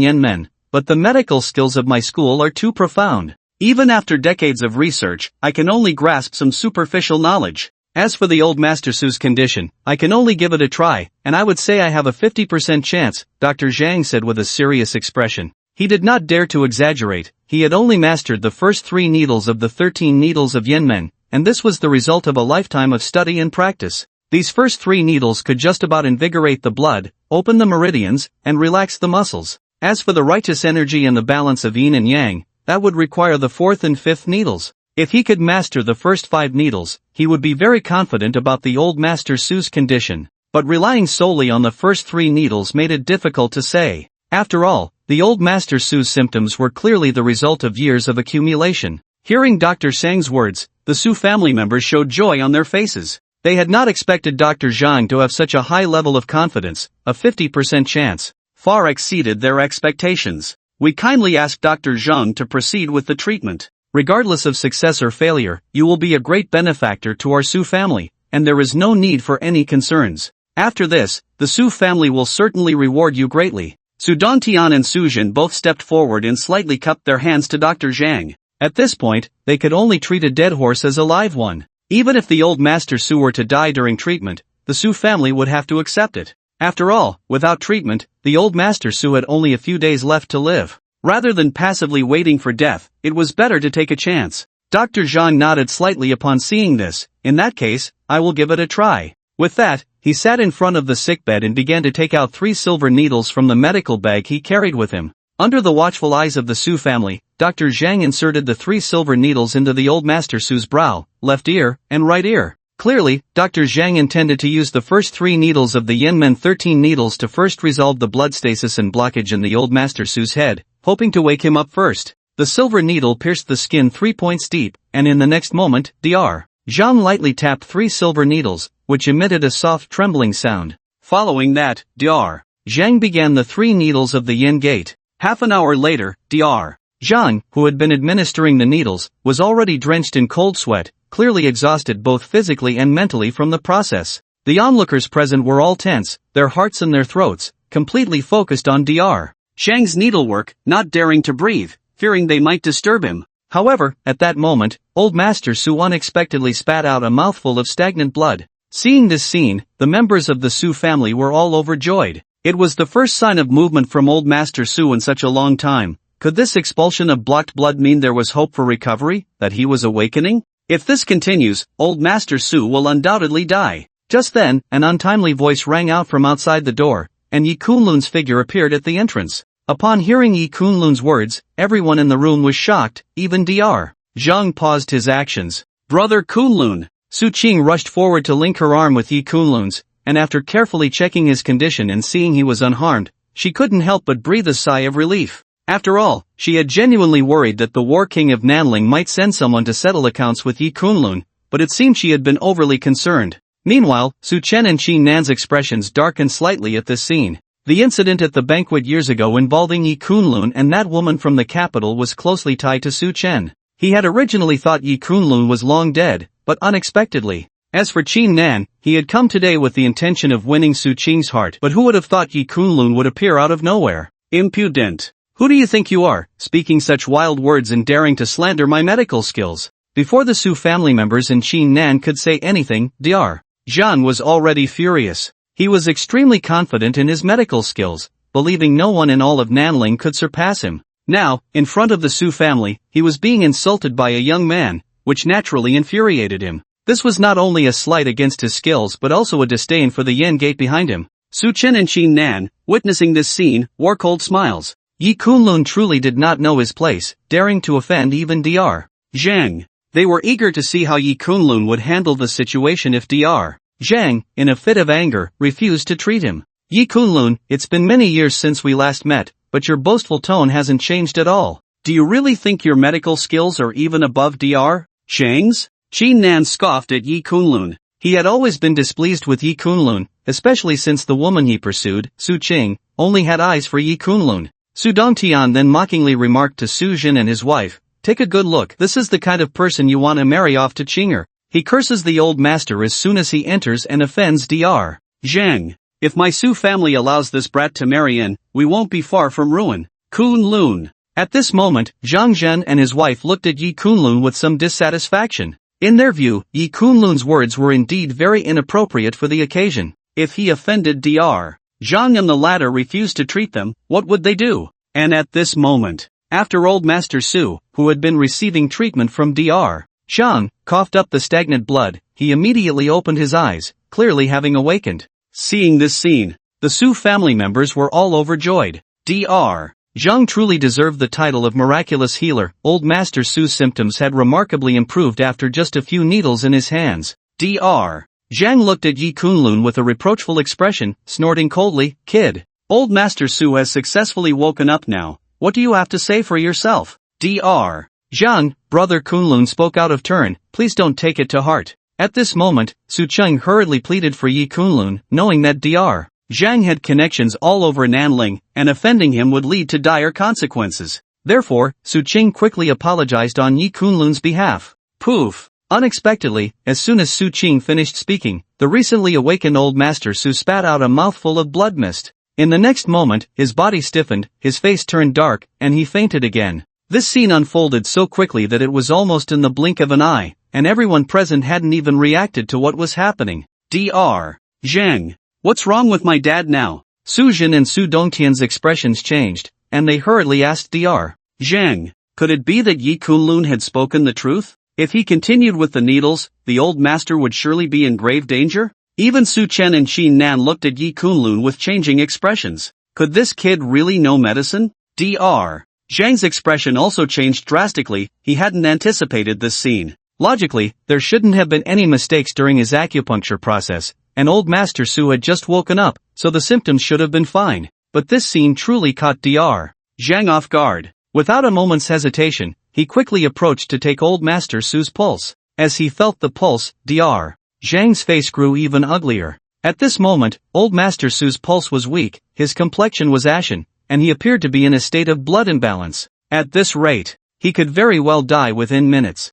Yanmen, but the medical skills of my school are too profound. Even after decades of research, I can only grasp some superficial knowledge. As for the old Master Su's condition, I can only give it a try, and I would say I have a 50% chance, Dr. Jiang said with a serious expression. He did not dare to exaggerate, he had only mastered the first 3 needles of the 13 needles of Yanmen, and this was the result of a lifetime of study and practice. These first 3 needles could just about invigorate the blood, open the meridians, and relax the muscles. As for the righteous energy and the balance of yin and yang, that would require the 4th and 5th needles. If he could master the first 5 needles, he would be very confident about the old Master Su's condition, but relying solely on the first 3 needles made it difficult to say. After all, the old Master Su's symptoms were clearly the result of years of accumulation. Hearing Dr. Sang's words, the Su family members showed joy on their faces. They had not expected Dr. Jiang to have such a high level of confidence, a 50% chance. Far exceeded their expectations. We kindly ask Dr. Jiang to proceed with the treatment. Regardless of success or failure, you will be a great benefactor to our Su family, and there is no need for any concerns. After this, the Su family will certainly reward you greatly. Su Dantian and Su Jin both stepped forward and slightly cupped their hands to Dr. Jiang. At this point, they could only treat a dead horse as a live one. Even if the old Master Su were to die during treatment, the Su family would have to accept it. After all, without treatment, the old Master Su had only a few days left to live. Rather than passively waiting for death, it was better to take a chance. Dr. Jiang nodded slightly upon seeing this. In that case, I will give it a try. With that, he sat in front of the sickbed and began to take out 3 silver needles from the medical bag he carried with him. Under the watchful eyes of the Su family, Dr. Jiang inserted the 3 silver needles into the old Master Su's brow, left ear, and right ear. Clearly, Dr. Jiang intended to use the first 3 needles of the Yanmen 13 needles to first resolve the blood stasis and blockage in the old Master Su's head, hoping to wake him up first. The silver needle pierced the skin 3 points deep, and in the next moment, Dr. Jiang lightly tapped 3 silver needles, which emitted a soft trembling sound. Following that, Dr. Jiang began the 3 needles of the Yin Gate. Half an hour later, Dr. Jiang, who had been administering the needles, was already drenched in cold sweat, clearly exhausted both physically and mentally from the process. The onlookers present were all tense, their hearts and their throats, completely focused on Dr. Shang's needlework, not daring to breathe, fearing they might disturb him. However, at that moment, old Master Su unexpectedly spat out a mouthful of stagnant blood. Seeing this scene, the members of the Su family were all overjoyed. It was the first sign of movement from old Master Su in such a long time. Could this expulsion of blocked blood mean there was hope for recovery, that he was awakening? If this continues, old Master Su will undoubtedly die. Just then, an untimely voice rang out from outside the door, and Yi Kunlun's figure appeared at the entrance. Upon hearing Yi Kunlun's words, everyone in the room was shocked, even Dr. Jiang paused his actions. Brother Kunlun! Su Qing rushed forward to link her arm with Yi Kunlun's, and after carefully checking his condition and seeing he was unharmed, she couldn't help but breathe a sigh of relief. After all, she had genuinely worried that the War King of Nanling might send someone to settle accounts with Yi Kunlun, but it seemed she had been overly concerned. Meanwhile, Su Chen and Qin Nan's expressions darkened slightly at this scene. The incident at the banquet years ago involving Yi Kunlun and that woman from the capital was closely tied to Su Chen. He had originally thought Yi Kunlun was long dead, but unexpectedly. As for Qin Nan, he had come today with the intention of winning Su Qing's heart, but who would have thought Yi Kunlun would appear out of nowhere? Impudent! Who do you think you are, speaking such wild words and daring to slander my medical skills? Before the Su family members and Qin Nan could say anything, Dr. Jiang was already furious. He was extremely confident in his medical skills, believing no one in all of Nanling could surpass him. Now, in front of the Su family, he was being insulted by a young man, which naturally infuriated him. This was not only a slight against his skills but also a disdain for the Yin Gate behind him. Su Chen and Qin Nan, witnessing this scene, wore cold smiles. Yi Kunlun truly did not know his place, daring to offend even Dr. Jiang. They were eager to see how Yi Kunlun would handle the situation if Dr. Jiang, in a fit of anger, refused to treat him. Yi Kunlun, it's been many years since we last met, but your boastful tone hasn't changed at all. Do you really think your medical skills are even above Dr. Chang's? Chingan scoffed at Yi Kunlun. He had always been displeased with Yi Kunlun, especially since the woman he pursued, Su Qing, only had eyes for Yi Kunlun. Su Dongtian then mockingly remarked to Su Jin and his wife, "Take a good look, this is the kind of person you want to marry off to Chinger." He curses the old master as soon as he enters and offends Dr. Jiang. "If my Su family allows this brat to marry in, we won't be far from ruin. Kunlun." At this moment, Zhang Zhen and his wife looked at Yi Kunlun with some dissatisfaction. In their view, Yi Kunlun's words were indeed very inappropriate for the occasion. If he offended Dr. Jiang and the latter refused to treat them, what would they do? And at this moment, after old Master Su, who had been receiving treatment from Dr. Jiang, coughed up the stagnant blood, he immediately opened his eyes, clearly having awakened. Seeing this scene, the Su family members were all overjoyed. Dr. Jiang truly deserved the title of miraculous healer. Old Master Su's symptoms had remarkably improved after just a few needles in his hands. Dr. Jiang looked at Yi Kunlun with a reproachful expression, snorting coldly, "Kid, old Master Su has successfully woken up now, what do you have to say for yourself?" Dr. Jiang, brother Kunlun spoke out of turn, "Please don't take it to heart." At this moment, Su Cheng hurriedly pleaded for Yi Kunlun, knowing that Dr. Jiang had connections all over Nanling, and offending him would lead to dire consequences. Therefore, Su Qing quickly apologized on Yi Kunlun's behalf. Poof! Unexpectedly, as soon as Su Qing finished speaking, the recently awakened old master Su spat out a mouthful of blood mist. In the next moment, his body stiffened, his face turned dark, and he fainted again. This scene unfolded so quickly that it was almost in the blink of an eye, and everyone present hadn't even reacted to what was happening. Dr. Jiang. "What's wrong with my dad now?" Su Jin and Su Dongtian's expressions changed, and they hurriedly asked Dr. Jiang, "Could it be that Yi Kunlun had spoken the truth? If he continued with the needles, the old master would surely be in grave danger?" Even Su Chen and Qin Nan looked at Yi Kunlun with changing expressions. Could this kid really know medicine? Dr. Jiang's expression also changed drastically. He hadn't anticipated this scene. Logically, there shouldn't have been any mistakes during his acupuncture process, and old Master Su had just woken up, so the symptoms should have been fine. But this scene truly caught Dr. Jiang off guard. Without a moment's hesitation, he quickly approached to take old Master Su's pulse. As he felt the pulse, Dr. Jiang's face grew even uglier. At this moment, old Master Su's pulse was weak, his complexion was ashen, and he appeared to be in a state of blood imbalance. At this rate, he could very well die within minutes.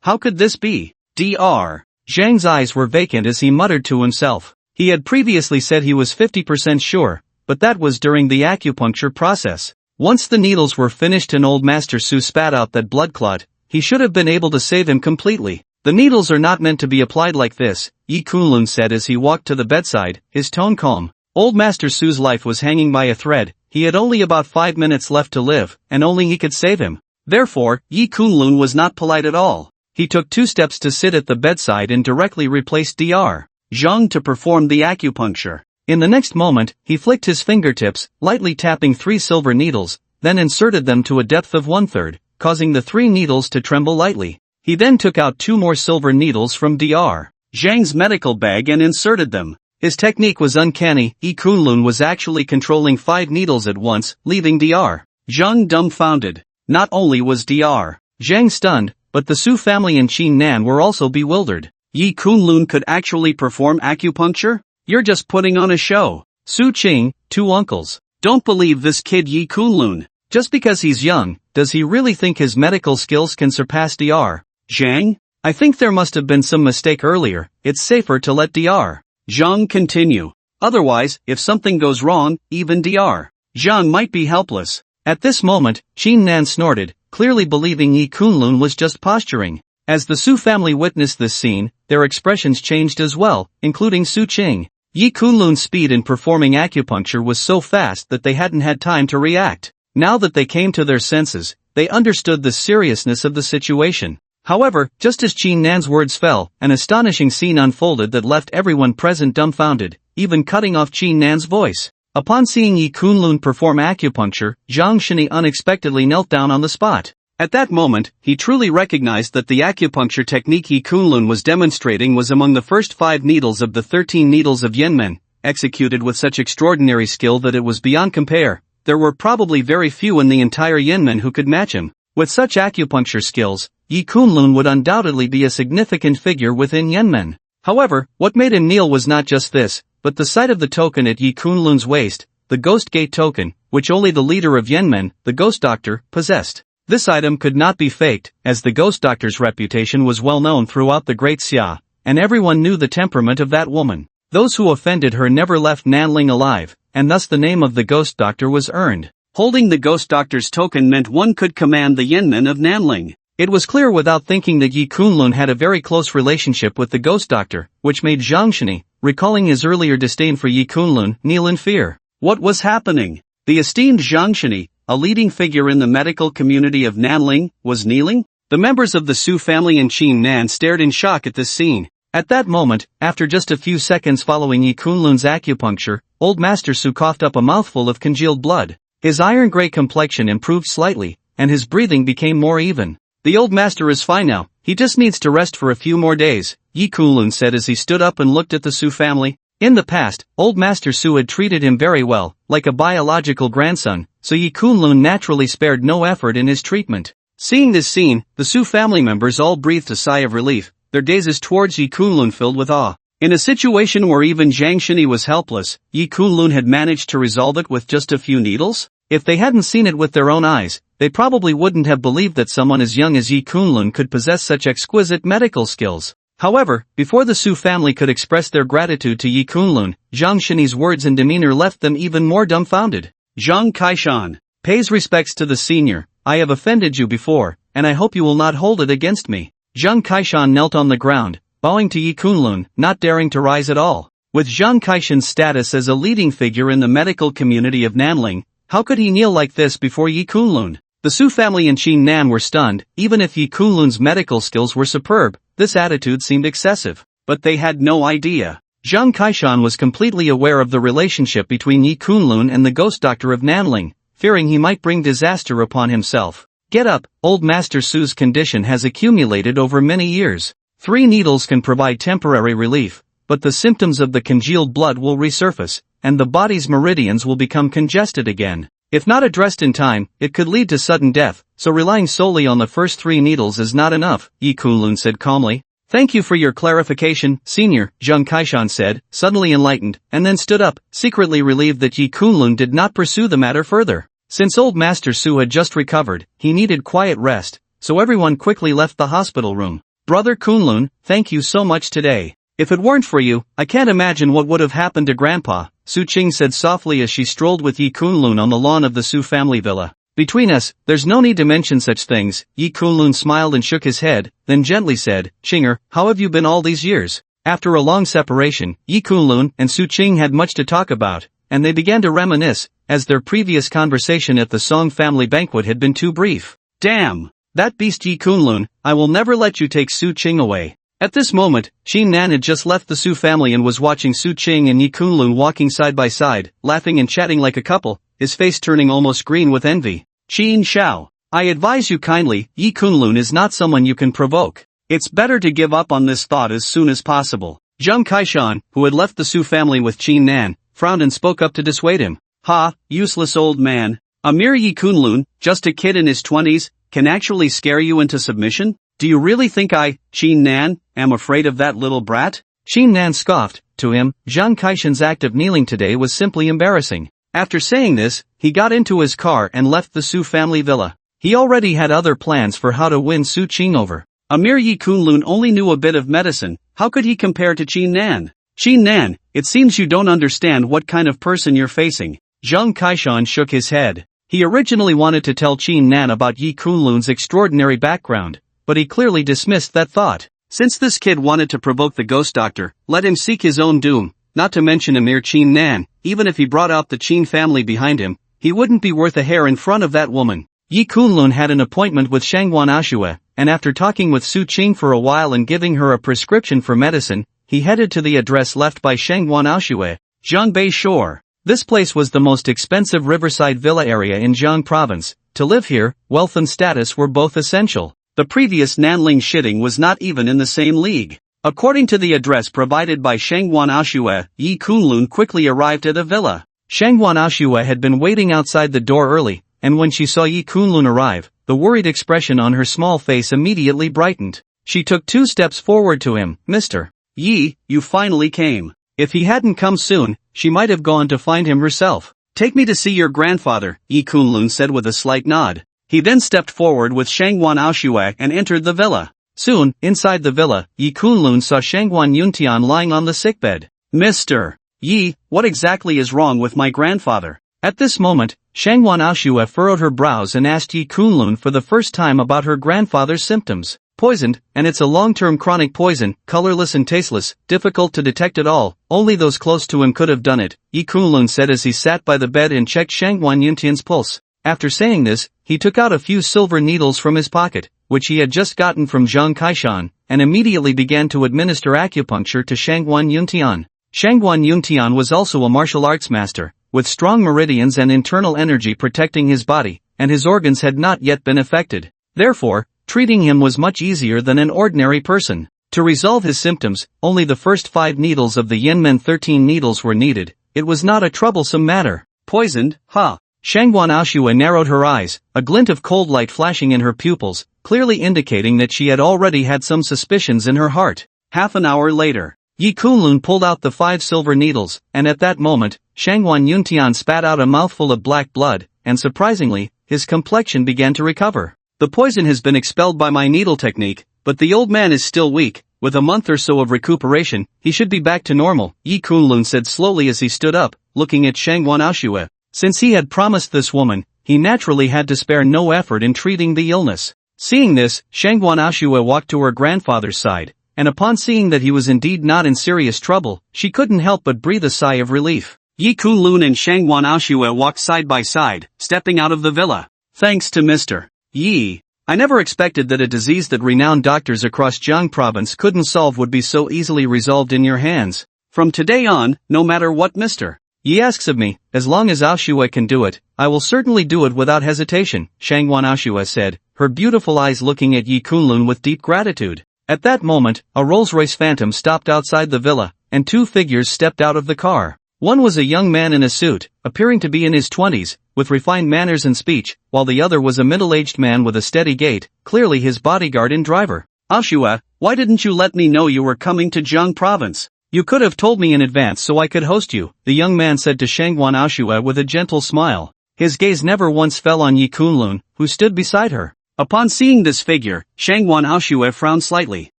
How could this be? Dr. Jiang's eyes were vacant as he muttered to himself. He had previously said he was 50% sure, but that was during the acupuncture process. Once the needles were finished and old Master Su spat out that blood clot, he should have been able to save him completely. "The needles are not meant to be applied like this," Yi Kunlun said as he walked to the bedside, his tone calm. Old Master Su's life was hanging by a thread. He had only about 5 minutes left to live, and only he could save him. Therefore, Yi Kunlun was not polite at all. He took 2 steps to sit at the bedside and directly replaced Dr. Jiang to perform the acupuncture. In the next moment, he flicked his fingertips, lightly tapping 3 silver needles, then inserted them to a depth of 1/3, causing the 3 needles to tremble lightly. He then took out 2 more silver needles from Dr. Jiang's medical bag and inserted them. His technique was uncanny. Yi Kunlun was actually controlling 5 needles at once, leaving Dr. Jiang dumbfounded. Not only was Dr. Jiang stunned, but the Su family and Qin Nan were also bewildered. Yi Kunlun could actually perform acupuncture? You're just putting on a show. Su Qing, 2 uncles. Don't believe this kid Yi Kunlun. Just because he's young, does he really think his medical skills can surpass Dr. Jiang? I think there must have been some mistake earlier. It's safer to let Dr. Jiang continue. Otherwise, if something goes wrong, even Dr. Jiang might be helpless. At this moment, Qin Nan snorted, clearly believing Yi Kunlun was just posturing. As the Su family witnessed this scene, their expressions changed as well, including Su Qing. Yi Kunlun's speed in performing acupuncture was so fast that they hadn't had time to react. Now that they came to their senses, they understood the seriousness of the situation. However, just as Qin Nan's words fell, an astonishing scene unfolded that left everyone present dumbfounded, even cutting off Qin Nan's voice. Upon seeing Yi Kunlun perform acupuncture, Zhang Shini unexpectedly knelt down on the spot. At that moment, he truly recognized that the acupuncture technique Yi Kunlun was demonstrating was among the first 5 needles of the 13 needles of Yenmen, executed with such extraordinary skill that it was beyond compare. There were probably very few in the entire Yenmen who could match him. With such acupuncture skills, Yi Kunlun would undoubtedly be a significant figure within Yenmen. However, what made him kneel was not just this, but the sight of the token at Yi Kunlun's waist, the Ghost Gate token, which only the leader of Yenmen, the Ghost Doctor, possessed. This item could not be faked, as the Ghost Doctor's reputation was well known throughout the Great Xia, and everyone knew the temperament of that woman. Those who offended her never left Nanling alive, and thus the name of the Ghost Doctor was earned. Holding the Ghost Doctor's token meant one could command the Yenmen of Nanling. It was clear without thinking that Yi Kunlun had a very close relationship with the Ghost Doctor, which made Jiang, recalling his earlier disdain for Yi Kunlun, kneel in fear. What was happening? The esteemed Jiang, a leading figure in the medical community of Nanling, was kneeling? The members of the Su family and Chingan stared in shock at this scene. At that moment, after just a few seconds following Yi Kunlun's acupuncture, old Master Su coughed up a mouthful of congealed blood. His iron-gray complexion improved slightly, and his breathing became more even. The old master is fine now, he just needs to rest for a few more days, Yi Kunlun said as he stood up and looked at the Su family. In the past, old Master Su had treated him very well, like a biological grandson, so Yi Kunlun naturally spared no effort in his treatment. Seeing this scene, the Su family members all breathed a sigh of relief, their gazes towards Yi Kunlun filled with awe. In a situation where even Jiang was helpless, Yi Kunlun had managed to resolve it with just a few needles? If they hadn't seen it with their own eyes, they probably wouldn't have believed that someone as young as Yi Kunlun could possess such exquisite medical skills. However, before the Su family could express their gratitude to Yi Kunlun, Jiang's words and demeanor left them even more dumbfounded. Zhang Kaishan pays respects to the senior. I have offended you before, and I hope you will not hold it against me. Zhang Kaishan knelt on the ground, bowing to Yi Kunlun, not daring to rise at all. With Zhang Kaishan's status as a leading figure in the medical community of Nanling, how could he kneel like this before Yi Kunlun? The Su family and Chingan were stunned. Even if Yi Kunlun's medical skills were superb, this attitude seemed excessive. But they had no idea. Zhang Kaishan was completely aware of the relationship between Yi Kunlun and the Ghost Doctor of Nanling, fearing he might bring disaster upon himself. Get up, old Master Su's condition has accumulated over many years. 3 needles can provide temporary relief, but the symptoms of the congealed blood will resurface, and the body's meridians will become congested again. If not addressed in time, it could lead to sudden death, so relying solely on the first 3 needles is not enough, Yi Kunlun said calmly. Thank you for your clarification, senior, Zhang Kaishan said, suddenly enlightened, and then stood up, secretly relieved that Yi Kunlun did not pursue the matter further. Since old Master Su had just recovered, he needed quiet rest, so everyone quickly left the hospital room. Brother Kunlun, thank you so much today. If it weren't for you, I can't imagine what would have happened to Grandpa, Su Qing said softly as she strolled with Yi Kunlun on the lawn of the Su family villa. Between us, there's no need to mention such things, Yi Kunlun smiled and shook his head, then gently said, Qinger, how have you been all these years? After a long separation, Yi Kunlun and Su Qing had much to talk about, and they began to reminisce, as their previous conversation at the Song family banquet had been too brief. Damn! That beast Yi Kunlun, I will never let you take Su Qing away. At this moment, Chingan had just left the Su family and was watching Su Qing and Yi Kunlun walking side by side, laughing and chatting like a couple, his face turning almost green with envy. Qin Xiao, I advise you kindly, Yi Kunlun is not someone you can provoke. It's better to give up on this thought as soon as possible. Zhang Kaishan, who had left the Su family with Chingan, frowned and spoke up to dissuade him. Ha, useless old man. A mere Yi Kunlun, just a kid in his 20s, can actually scare you into submission? Do you really think I, Chingan, am afraid of that little brat? Chingan scoffed. To him, Zhang Kaishan's act of kneeling today was simply embarrassing. After saying this, he got into his car and left the Su family villa. He already had other plans for how to win Su Qing over. A mere Yi Kunlun only knew a bit of medicine, how could he compare to Chingan? Chingan, it seems you don't understand what kind of person you're facing. Zhang Kaishan shook his head. He originally wanted to tell Chingan about Yi Kunlun's extraordinary background, but he clearly dismissed that thought. Since this kid wanted to provoke the Ghost Doctor, let him seek his own doom, not to mention a mere Chingan. Even if he brought out the Qin family behind him, he wouldn't be worth a hair in front of that woman. Yi Kunlun had an appointment with Shangwan Ashue, and after talking with Su Qing for a while and giving her a prescription for medicine, he headed to the address left by Shangwan Ashue, Jiangbei Shore. This place was the most expensive riverside villa area in Jiang province, to live here, wealth and status were both essential. The previous Nanling shitting was not even in the same league. According to the address provided by Shangwan Ashue, Yi Kunlun quickly arrived at a villa. Shangwan Ashue had been waiting outside the door early, and when she saw Yi Kunlun arrive, the worried expression on her small face immediately brightened. She took 2 steps forward to him. "Mr. Yi, you finally came. If he hadn't come soon, she might have gone to find him herself." "Take me to see your grandfather," Yi Kunlun said with a slight nod. He then stepped forward with Shangwan Ashue and entered the villa. Soon, inside the villa, Yi Kunlun saw Shangwan Yuntian lying on the sickbed. "Mr. Yi, what exactly is wrong with my grandfather?" At this moment, Shangwan Ashue furrowed her brows and asked Yi Kunlun for the first time about her grandfather's symptoms. "Poisoned, and it's a long-term chronic poison, colorless and tasteless, difficult to detect at all, only those close to him could have done it," Yi Kunlun said as he sat by the bed and checked Shangwan Yuntian's pulse. After saying this, he took out a few silver needles from his pocket, which he had just gotten from Jiang Kaishan, and immediately began to administer acupuncture to Shangwan Yuntian. Shangwan Yuntian was also a martial arts master, with strong meridians and internal energy protecting his body, and his organs had not yet been affected. Therefore, treating him was much easier than an ordinary person. To resolve his symptoms, only the first 5 needles of the Yinmen 13 needles were needed. It was not a troublesome matter. "Poisoned, huh?" Shangwan Ashue narrowed her eyes, a glint of cold light flashing in her pupils, clearly indicating that she had already had some suspicions in her heart. Half an hour later, Yi Kunlun pulled out the 5 silver needles, and at that moment, Shangwan Yuntian spat out a mouthful of black blood, and surprisingly, his complexion began to recover. "The poison has been expelled by my needle technique, but the old man is still weak. With a month or so of recuperation, he should be back to normal," Yi Kunlun said slowly as he stood up, looking at Shangwan Ashue. Since he had promised this woman, he naturally had to spare no effort in treating the illness. Seeing this, Shangwan Ashue walked to her grandfather's side, and upon seeing that he was indeed not in serious trouble, she couldn't help but breathe a sigh of relief. Yi Kunlun and Shangwan Ashue walked side by side, stepping out of the villa. "Thanks to Mr. Yi, I never expected that a disease that renowned doctors across Jiang province couldn't solve would be so easily resolved in your hands. From today on, no matter what Mr. Yi asks of me, as long as Ashue can do it, I will certainly do it without hesitation," Shangwan Ashue said, her beautiful eyes looking at Yi Kunlun with deep gratitude. At that moment, a Rolls-Royce Phantom stopped outside the villa, and 2 figures stepped out of the car. One was a young man in a suit, appearing to be in his 20s, with refined manners and speech, while the other was a middle-aged man with a steady gait, clearly his bodyguard and driver. "Ashue, why didn't you let me know you were coming to Jiang province? You could have told me in advance so I could host you," the young man said to Shangwan Ashue with a gentle smile. His gaze never once fell on Yi Kunlun, who stood beside her. Upon seeing this figure, Shangwan Ashue frowned slightly.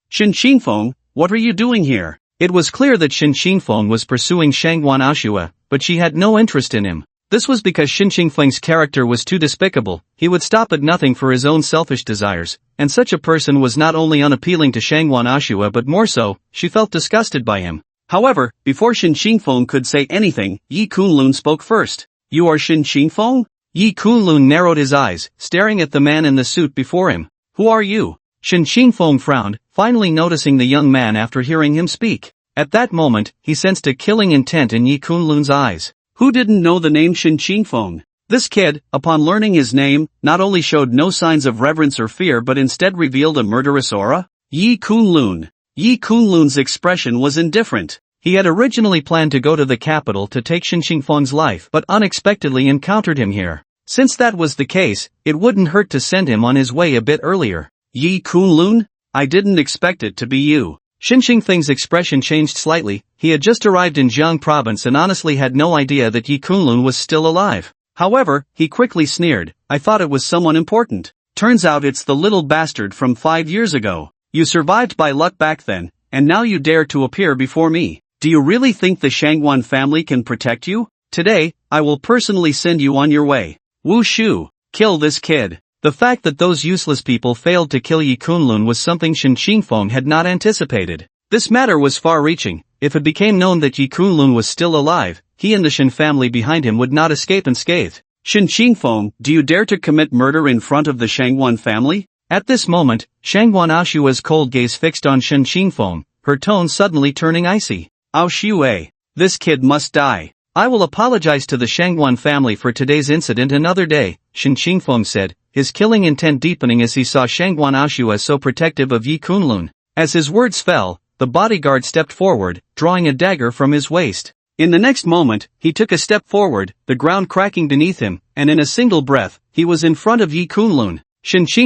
"Shin Fong, what are you doing here?" It was clear that Shin Fong was pursuing Shangwan Ashue, but she had no interest in him. This was because Shin Feng's character was too despicable. He would stop at nothing for his own selfish desires, and such a person was not only unappealing to Shangwan Ashue but more so, she felt disgusted by him. However, before Shin Feng could say anything, Yi Kunlun spoke first. "You are Shin Feng?" Yi Kunlun narrowed his eyes, staring at the man in the suit before him. "Who are you?" Shin Feng frowned, finally noticing the young man after hearing him speak. At that moment, he sensed a killing intent in Yi Kunlun's eyes. Who didn't know the name Shin Feng? This kid, upon learning his name, not only showed no signs of reverence or fear but instead revealed a murderous aura? Yi Kunlun. Yi Kunlun's expression was indifferent. He had originally planned to go to the capital to take Shin Feng's life but unexpectedly encountered him here. Since that was the case, it wouldn't hurt to send him on his way a bit earlier. "Yi Kunlun? I didn't expect it to be you." Shin Feng's expression changed slightly. He had just arrived in Jiang province and honestly had no idea that Yi Kunlun was still alive. However, he quickly sneered, "I thought it was someone important. Turns out it's the little bastard from 5 years ago. You survived by luck back then, and now you dare to appear before me. Do you really think the Shangwan family can protect you? Today, I will personally send you on your way. Wu Shu, kill this kid." The fact that those useless people failed to kill Yi Kunlun was something Shin Feng had not anticipated. This matter was far-reaching. If it became known that Yi Kunlun was still alive, he and the Shin family behind him would not escape unscathed. "Shin Feng, do you dare to commit murder in front of the Shangwan family?" At this moment, Shangwan Ashue's cold gaze fixed on Shin Feng, her tone suddenly turning icy. "Ashue, this kid must die. I will apologize to the Shangwan family for today's incident another day, Fong said, his killing intent deepening as he saw Shangwan Aoshu as so protective of Yi Kunlun. As his words fell, the bodyguard stepped forward, drawing a dagger from his waist. In the next moment, he took a step forward, the ground cracking beneath him, and in a single breath, he was in front of Yi Kunlun.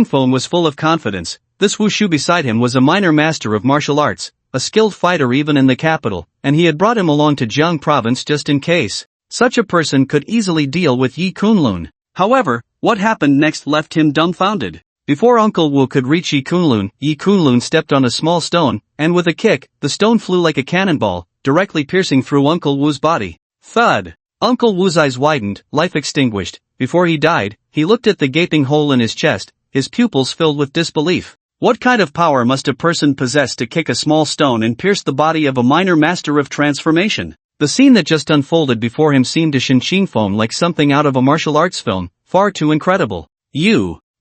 Fong was full of confidence. This Wushu beside him was a minor master of martial arts, a skilled fighter even in the capital, and he had brought him along to Jiang province just in case. Such a person could easily deal with Yi Kunlun. However, what happened next left him dumbfounded. Before Uncle Wu could reach Yi Kunlun stepped on a small stone, and with a kick, the stone flew like a cannonball, directly piercing through Uncle Wu's body. Thud! Uncle Wu's eyes widened, life extinguished. Before he died, he looked at the gaping hole in his chest, his pupils filled with disbelief. What kind of power must a person possess to kick a small stone and pierce the body of a minor master of transformation? The scene that just unfolded before him seemed to Fong like something out of a martial arts film, far too incredible.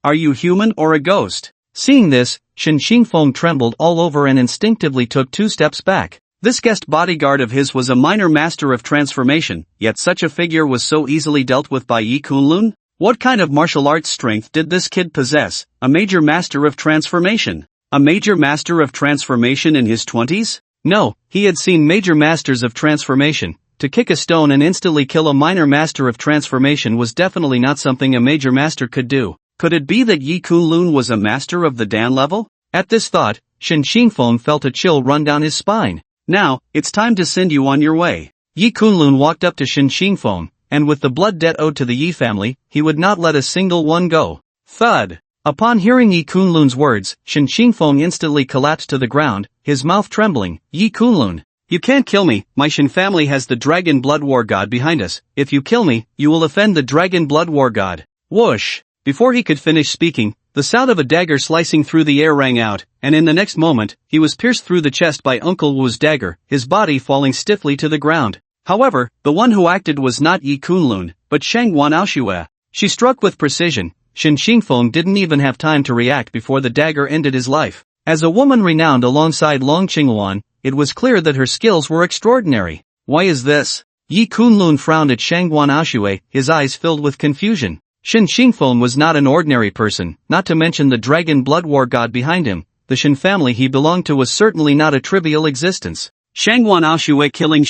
Are you human or a ghost? Seeing this, Fong trembled all over and instinctively took 2 steps back. This guest bodyguard of his was a minor master of transformation, yet such a figure was so easily dealt with by Yi Kunlun? What kind of martial arts strength did this kid possess? A major master of transformation? A major master of transformation in his 20s? No, he had seen major masters of transformation. To kick a stone and instantly kill a minor master of transformation was definitely not something a major master could do. Could it be that Yi Kunlun was a master of the Dan level? At this thought, Fong felt a chill run down his spine. Now, it's time to send you on your way. Yi Kunlun walked up to Fong, and with the blood debt owed to the Yi family, he would not let a single one go. Thud! Upon hearing Yi Kunlun's words, Fong instantly collapsed to the ground, his mouth trembling. Yi Kunlun, you can't kill me, my Shin family has the Dragon Blood War God behind us. If you kill me, you will offend the Dragon Blood War God. Whoosh! Before he could finish speaking, the sound of a dagger slicing through the air rang out, and in the next moment, he was pierced through the chest by Uncle Wu's dagger, his body falling stiffly to the ground. However, the one who acted was not Yi Kunlun, but Shangwan Aoshu. She struck with precision. Fong didn't even have time to react before the dagger ended his life. As a woman renowned alongside Long Qingluan, it was clear that her skills were extraordinary. Why is this? Yi Kunlun frowned at Shangwan Aoshu, his eyes filled with confusion. Fong was not an ordinary person, not to mention the Dragon Blood War God behind him. The Shin family he belonged to was certainly not a trivial existence. Shangwan Aoshu killing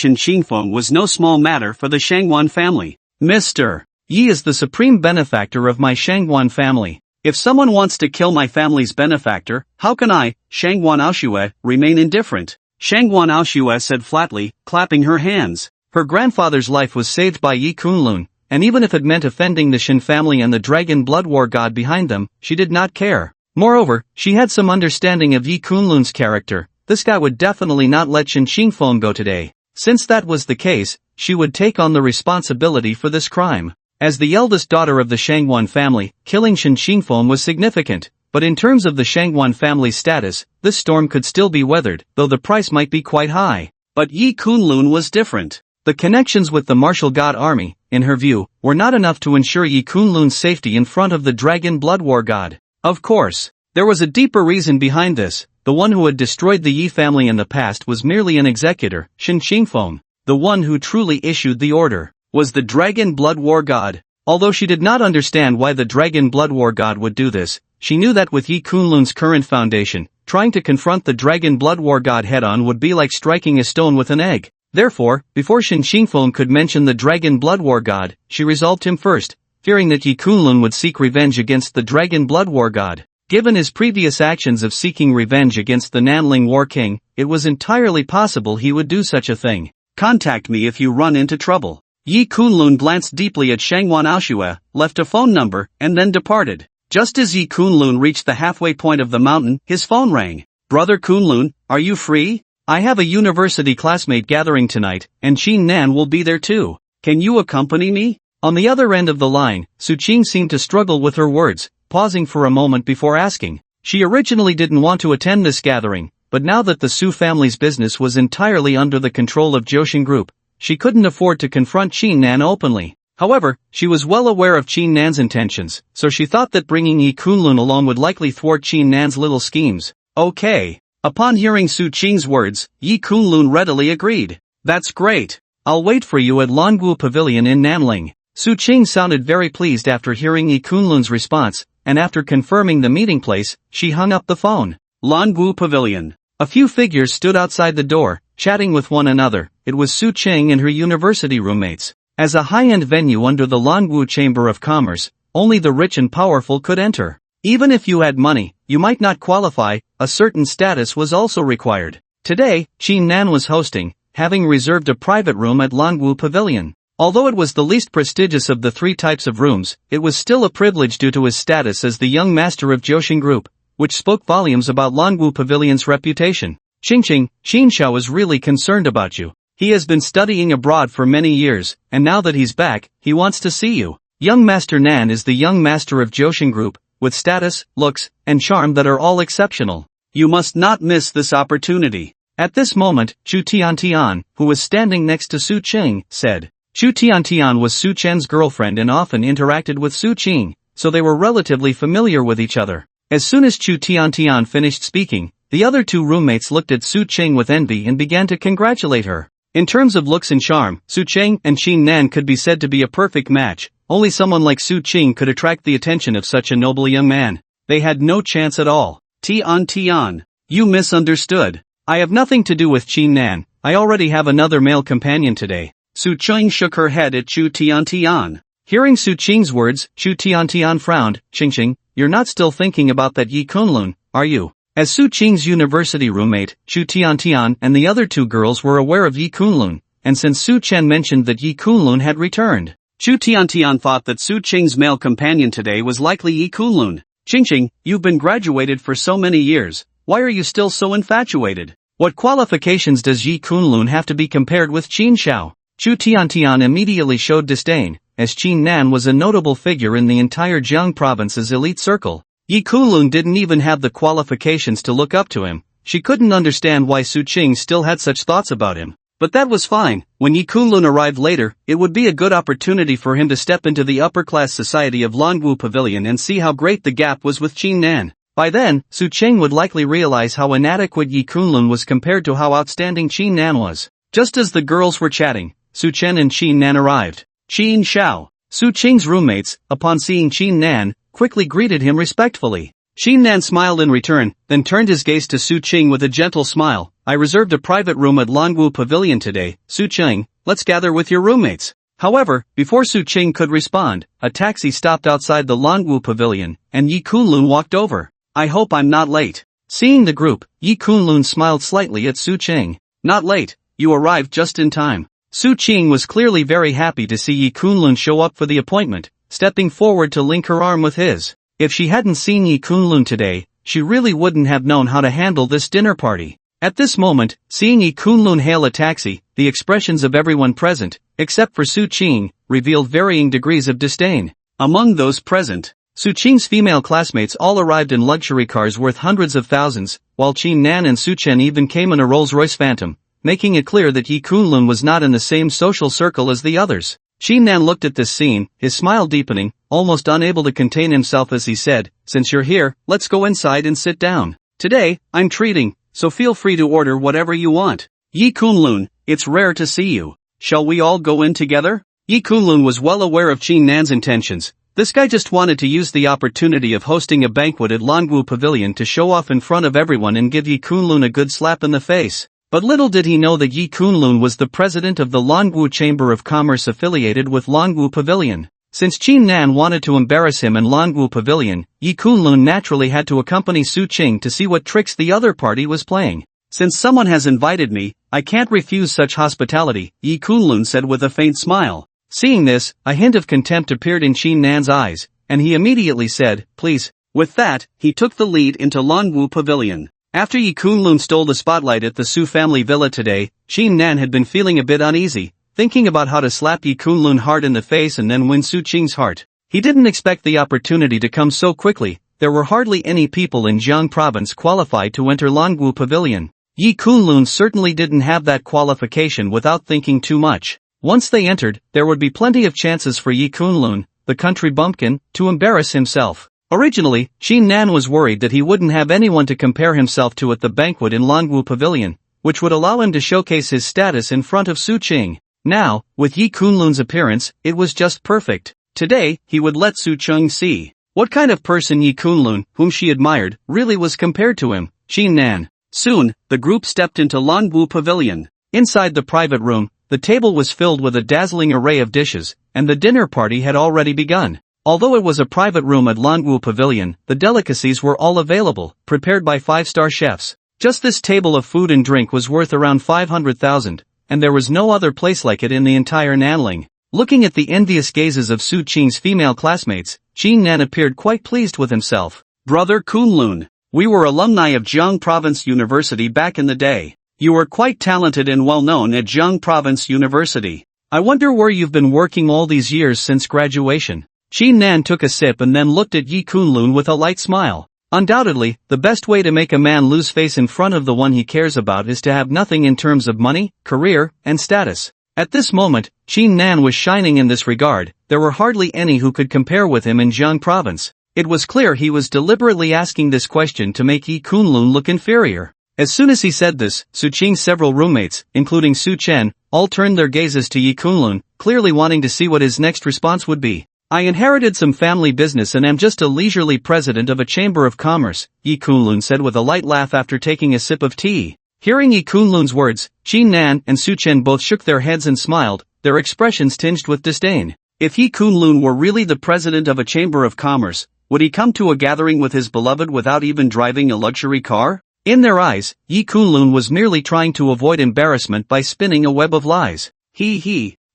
Fong was no small matter for the Shangwan family. Mr. Yi is the supreme benefactor of my Shangwan family. If someone wants to kill my family's benefactor, how can I, Shangwan Aoshu, remain indifferent? Shangwan Aoshu said flatly, clapping her hands. Her grandfather's life was saved by Yi Kunlun, and even if it meant offending the Shin family and the Dragon Blood War God behind them, she did not care. Moreover, she had some understanding of Yi Kunlun's character. This guy would definitely not let Fong go today. Since that was the case, she would take on the responsibility for this crime. As the eldest daughter of the Shangwan family, killing Fong was significant, but in terms of the Shangwan family's status, this storm could still be weathered, though the price might be quite high. But Yi Kunlun was different. The connections with the martial god army, in her view, were not enough to ensure Yi Kunlun's safety in front of the Dragon Blood War God. Of course, there was a deeper reason behind this. The one who had destroyed the Yi family in the past was merely an executor. Fong, the one who truly issued the order, was the Dragon Blood War God. Although she did not understand why the Dragon Blood War God would do this, she knew that with Yi Kunlun's current foundation, trying to confront the Dragon Blood War God head-on would be like striking a stone with an egg. Therefore, before Fong could mention the Dragon Blood War God, she resolved him first, fearing that Yi Kunlun would seek revenge against the Dragon Blood War God. Given his previous actions of seeking revenge against the Nanling War King, it was entirely possible he would do such a thing. Contact me if you run into trouble. Yi Kunlun glanced deeply at Shangwan Aoshu, left a phone number, and then departed. Just as Yi Kunlun reached the halfway point of the mountain, his phone rang. Brother Kunlun, are you free? I have a university classmate gathering tonight, and Nan will be there too. Can you accompany me? On the other end of the line, Qing seemed to struggle with her words, pausing for a moment before asking. She originally didn't want to attend this gathering, but now that the Su family's business was entirely under the control of Jioshin Group, she couldn't afford to confront Nan openly. However, she was well aware of Nan's intentions, so she thought that bringing Yi Kunlun along would likely thwart Nan's little schemes. Okay. Upon hearing Qing's words, Yi Kunlun readily agreed. That's great. I'll wait for you at Longwu Pavilion in Nanling. Su Qing sounded very pleased after hearing Yi Kunlun's response, and after confirming the meeting place, she hung up the phone. Longwu Pavilion. A few figures stood outside the door, chatting with one another. It was Su Qing and her university roommates. As a high-end venue under the Longwu Chamber of Commerce, only the rich and powerful could enter. Even if you had money, you might not qualify, a certain status was also required. Today, Chingan was hosting, having reserved a private room at Longwu Pavilion. Although it was the least prestigious of the three types of rooms, it was still a privilege due to his status as the young master of Jiang Group, which spoke volumes about Longwu Pavilion's reputation. Qing Xiao is really concerned about you. He has been studying abroad for many years, and now that he's back, he wants to see you. Young Master Nan is the young master of Jiang Group, with status, looks, and charm that are all exceptional. You must not miss this opportunity. At this moment, Chu Tiantian, who was standing next to Su Qing, said. Chu Tiantian was Su Chen's girlfriend and often interacted with Su Qing, so they were relatively familiar with each other. As soon as Chu Tiantian finished speaking, the other two roommates looked at Su Qing with envy and began to congratulate her. In terms of looks and charm, Su Qing and Chingan could be said to be a perfect match. Only someone like Su Qing could attract the attention of such a noble young man. They had no chance at all. Tian, you misunderstood. I have nothing to do with Chingan. I already have another male companion today. Su Qing shook her head at Chu Tian. Hearing Su Qing's words, Chu Tian frowned. Qing, you're not still thinking about that Yi Kunlun, are you? As Su Qing's university roommate, Chu Tian and the other two girls were aware of Yi Kunlun, and since Su Chen mentioned that Yi Kunlun had returned, Chu Tian thought that Su Qing's male companion today was likely Yi Kunlun. Qing, you've been graduated for so many years, why are you still so infatuated? What qualifications does Yi Kunlun have to be compared with Qin Xiao? Chu Tian immediately showed disdain, as Chingan was a notable figure in the entire Jiang province's elite circle. Yi Kunlun didn't even have the qualifications to look up to him. She couldn't understand why Su Qing still had such thoughts about him. But that was fine. When Yi Kunlun arrived later, it would be a good opportunity for him to step into the upper-class society of Longwu Pavilion and see how great the gap was with Chingan. By then, Su Qing would likely realize how inadequate Yi Kunlun was compared to how outstanding Chingan was. Just as the girls were chatting, Su Chen and Chingan arrived. Qin Xiao, Su Qing's roommates, upon seeing Chingan, quickly greeted him respectfully. Chingan smiled in return, then turned his gaze to Su Qing with a gentle smile. I reserved a private room at Longwu Pavilion today, Su Qing, let's gather with your roommates. However, before Su Qing could respond, a taxi stopped outside the Longwu Pavilion, and Yi Kunlun walked over. I hope I'm not late. Seeing the group, Yi Kunlun smiled slightly at Su Qing. Not late, you arrived just in time. Su Qing was clearly very happy to see Yi Kunlun show up for the appointment, stepping forward to link her arm with his. If she hadn't seen Yi Kunlun today, she really wouldn't have known how to handle this dinner party. At this moment, seeing Yi Kunlun hail a taxi, the expressions of everyone present, except for Su Qing, revealed varying degrees of disdain. Among those present, Su Qing's female classmates all arrived in luxury cars worth hundreds of thousands, while Chingan and Su Chen even came in a Rolls-Royce Phantom, making it clear that Yi Kunlun was not in the same social circle as the others. Chingan looked at this scene, his smile deepening, almost unable to contain himself as he said, since you're here, let's go inside and sit down. Today, I'm treating, so feel free to order whatever you want. Yi Kunlun, it's rare to see you. Shall we all go in together? Yi Kunlun was well aware of Chingan's intentions. This guy just wanted to use the opportunity of hosting a banquet at Longwu Pavilion to show off in front of everyone and give Yi Kunlun a good slap in the face. But little did he know that Yi Kunlun was the president of the Longwu Chamber of Commerce affiliated with Longwu Pavilion. Since Chingan wanted to embarrass him in Longwu Pavilion, Yi Kunlun naturally had to accompany Su Qing to see what tricks the other party was playing. Since someone has invited me, I can't refuse such hospitality, Yi Kunlun said with a faint smile. Seeing this, a hint of contempt appeared in Chingan's eyes, and he immediately said, please. With that, he took the lead into Longwu Pavilion. After Yi Kunlun stole the spotlight at the Su family villa today, Chingan had been feeling a bit uneasy, thinking about how to slap Yi Kunlun hard in the face and then win Su Qing's heart. He didn't expect the opportunity to come so quickly. There were hardly any people in Jiang province qualified to enter Longwu Pavilion. Yi Kunlun certainly didn't have that qualification without thinking too much. Once they entered, there would be plenty of chances for Yi Kunlun, the country bumpkin, to embarrass himself. Originally, Chingan was worried that he wouldn't have anyone to compare himself to at the banquet in Longwu Pavilion, which would allow him to showcase his status in front of Su Qing. Now, with Yi Kunlun's appearance, it was just perfect. Today, he would let Su Cheng see what kind of person Yi Kunlun, whom she admired, really was compared to him, Nan. Soon, the group stepped into Longwu Pavilion. Inside the private room, the table was filled with a dazzling array of dishes, and the dinner party had already begun. Although it was a private room at Longwu Pavilion, the delicacies were all available, prepared by 5-star chefs. Just this table of food and drink was worth around 500,000, and there was no other place like it in the entire Nanling. Looking at the envious gazes of Su Qing's female classmates, Nan appeared quite pleased with himself. Brother Kunlun, we were alumni of Jiang Province University back in the day. You were quite talented and well known at Jiang Province University. I wonder where you've been working all these years since graduation. Nan took a sip and then looked at Yi Kunlun with a light smile. Undoubtedly, the best way to make a man lose face in front of the one he cares about is to have nothing in terms of money, career, and status. At this moment, Nan was shining in this regard. There were hardly any who could compare with him in Jiang Province. It was clear he was deliberately asking this question to make Yi Kunlun look inferior. As soon as he said this, Su Qing's several roommates, including Su Chen, all turned their gazes to Yi Kunlun, clearly wanting to see what his next response would be. I inherited some family business and am just a leisurely president of a chamber of commerce, Yi Kunlun said with a light laugh after taking a sip of tea. Hearing Yi Kunlun's words, Nan and Su Chen both shook their heads and smiled, their expressions tinged with disdain. If Yi Kunlun were really the president of a chamber of commerce, would he come to a gathering with his beloved without even driving a luxury car? In their eyes, Yi Kunlun was merely trying to avoid embarrassment by spinning a web of lies.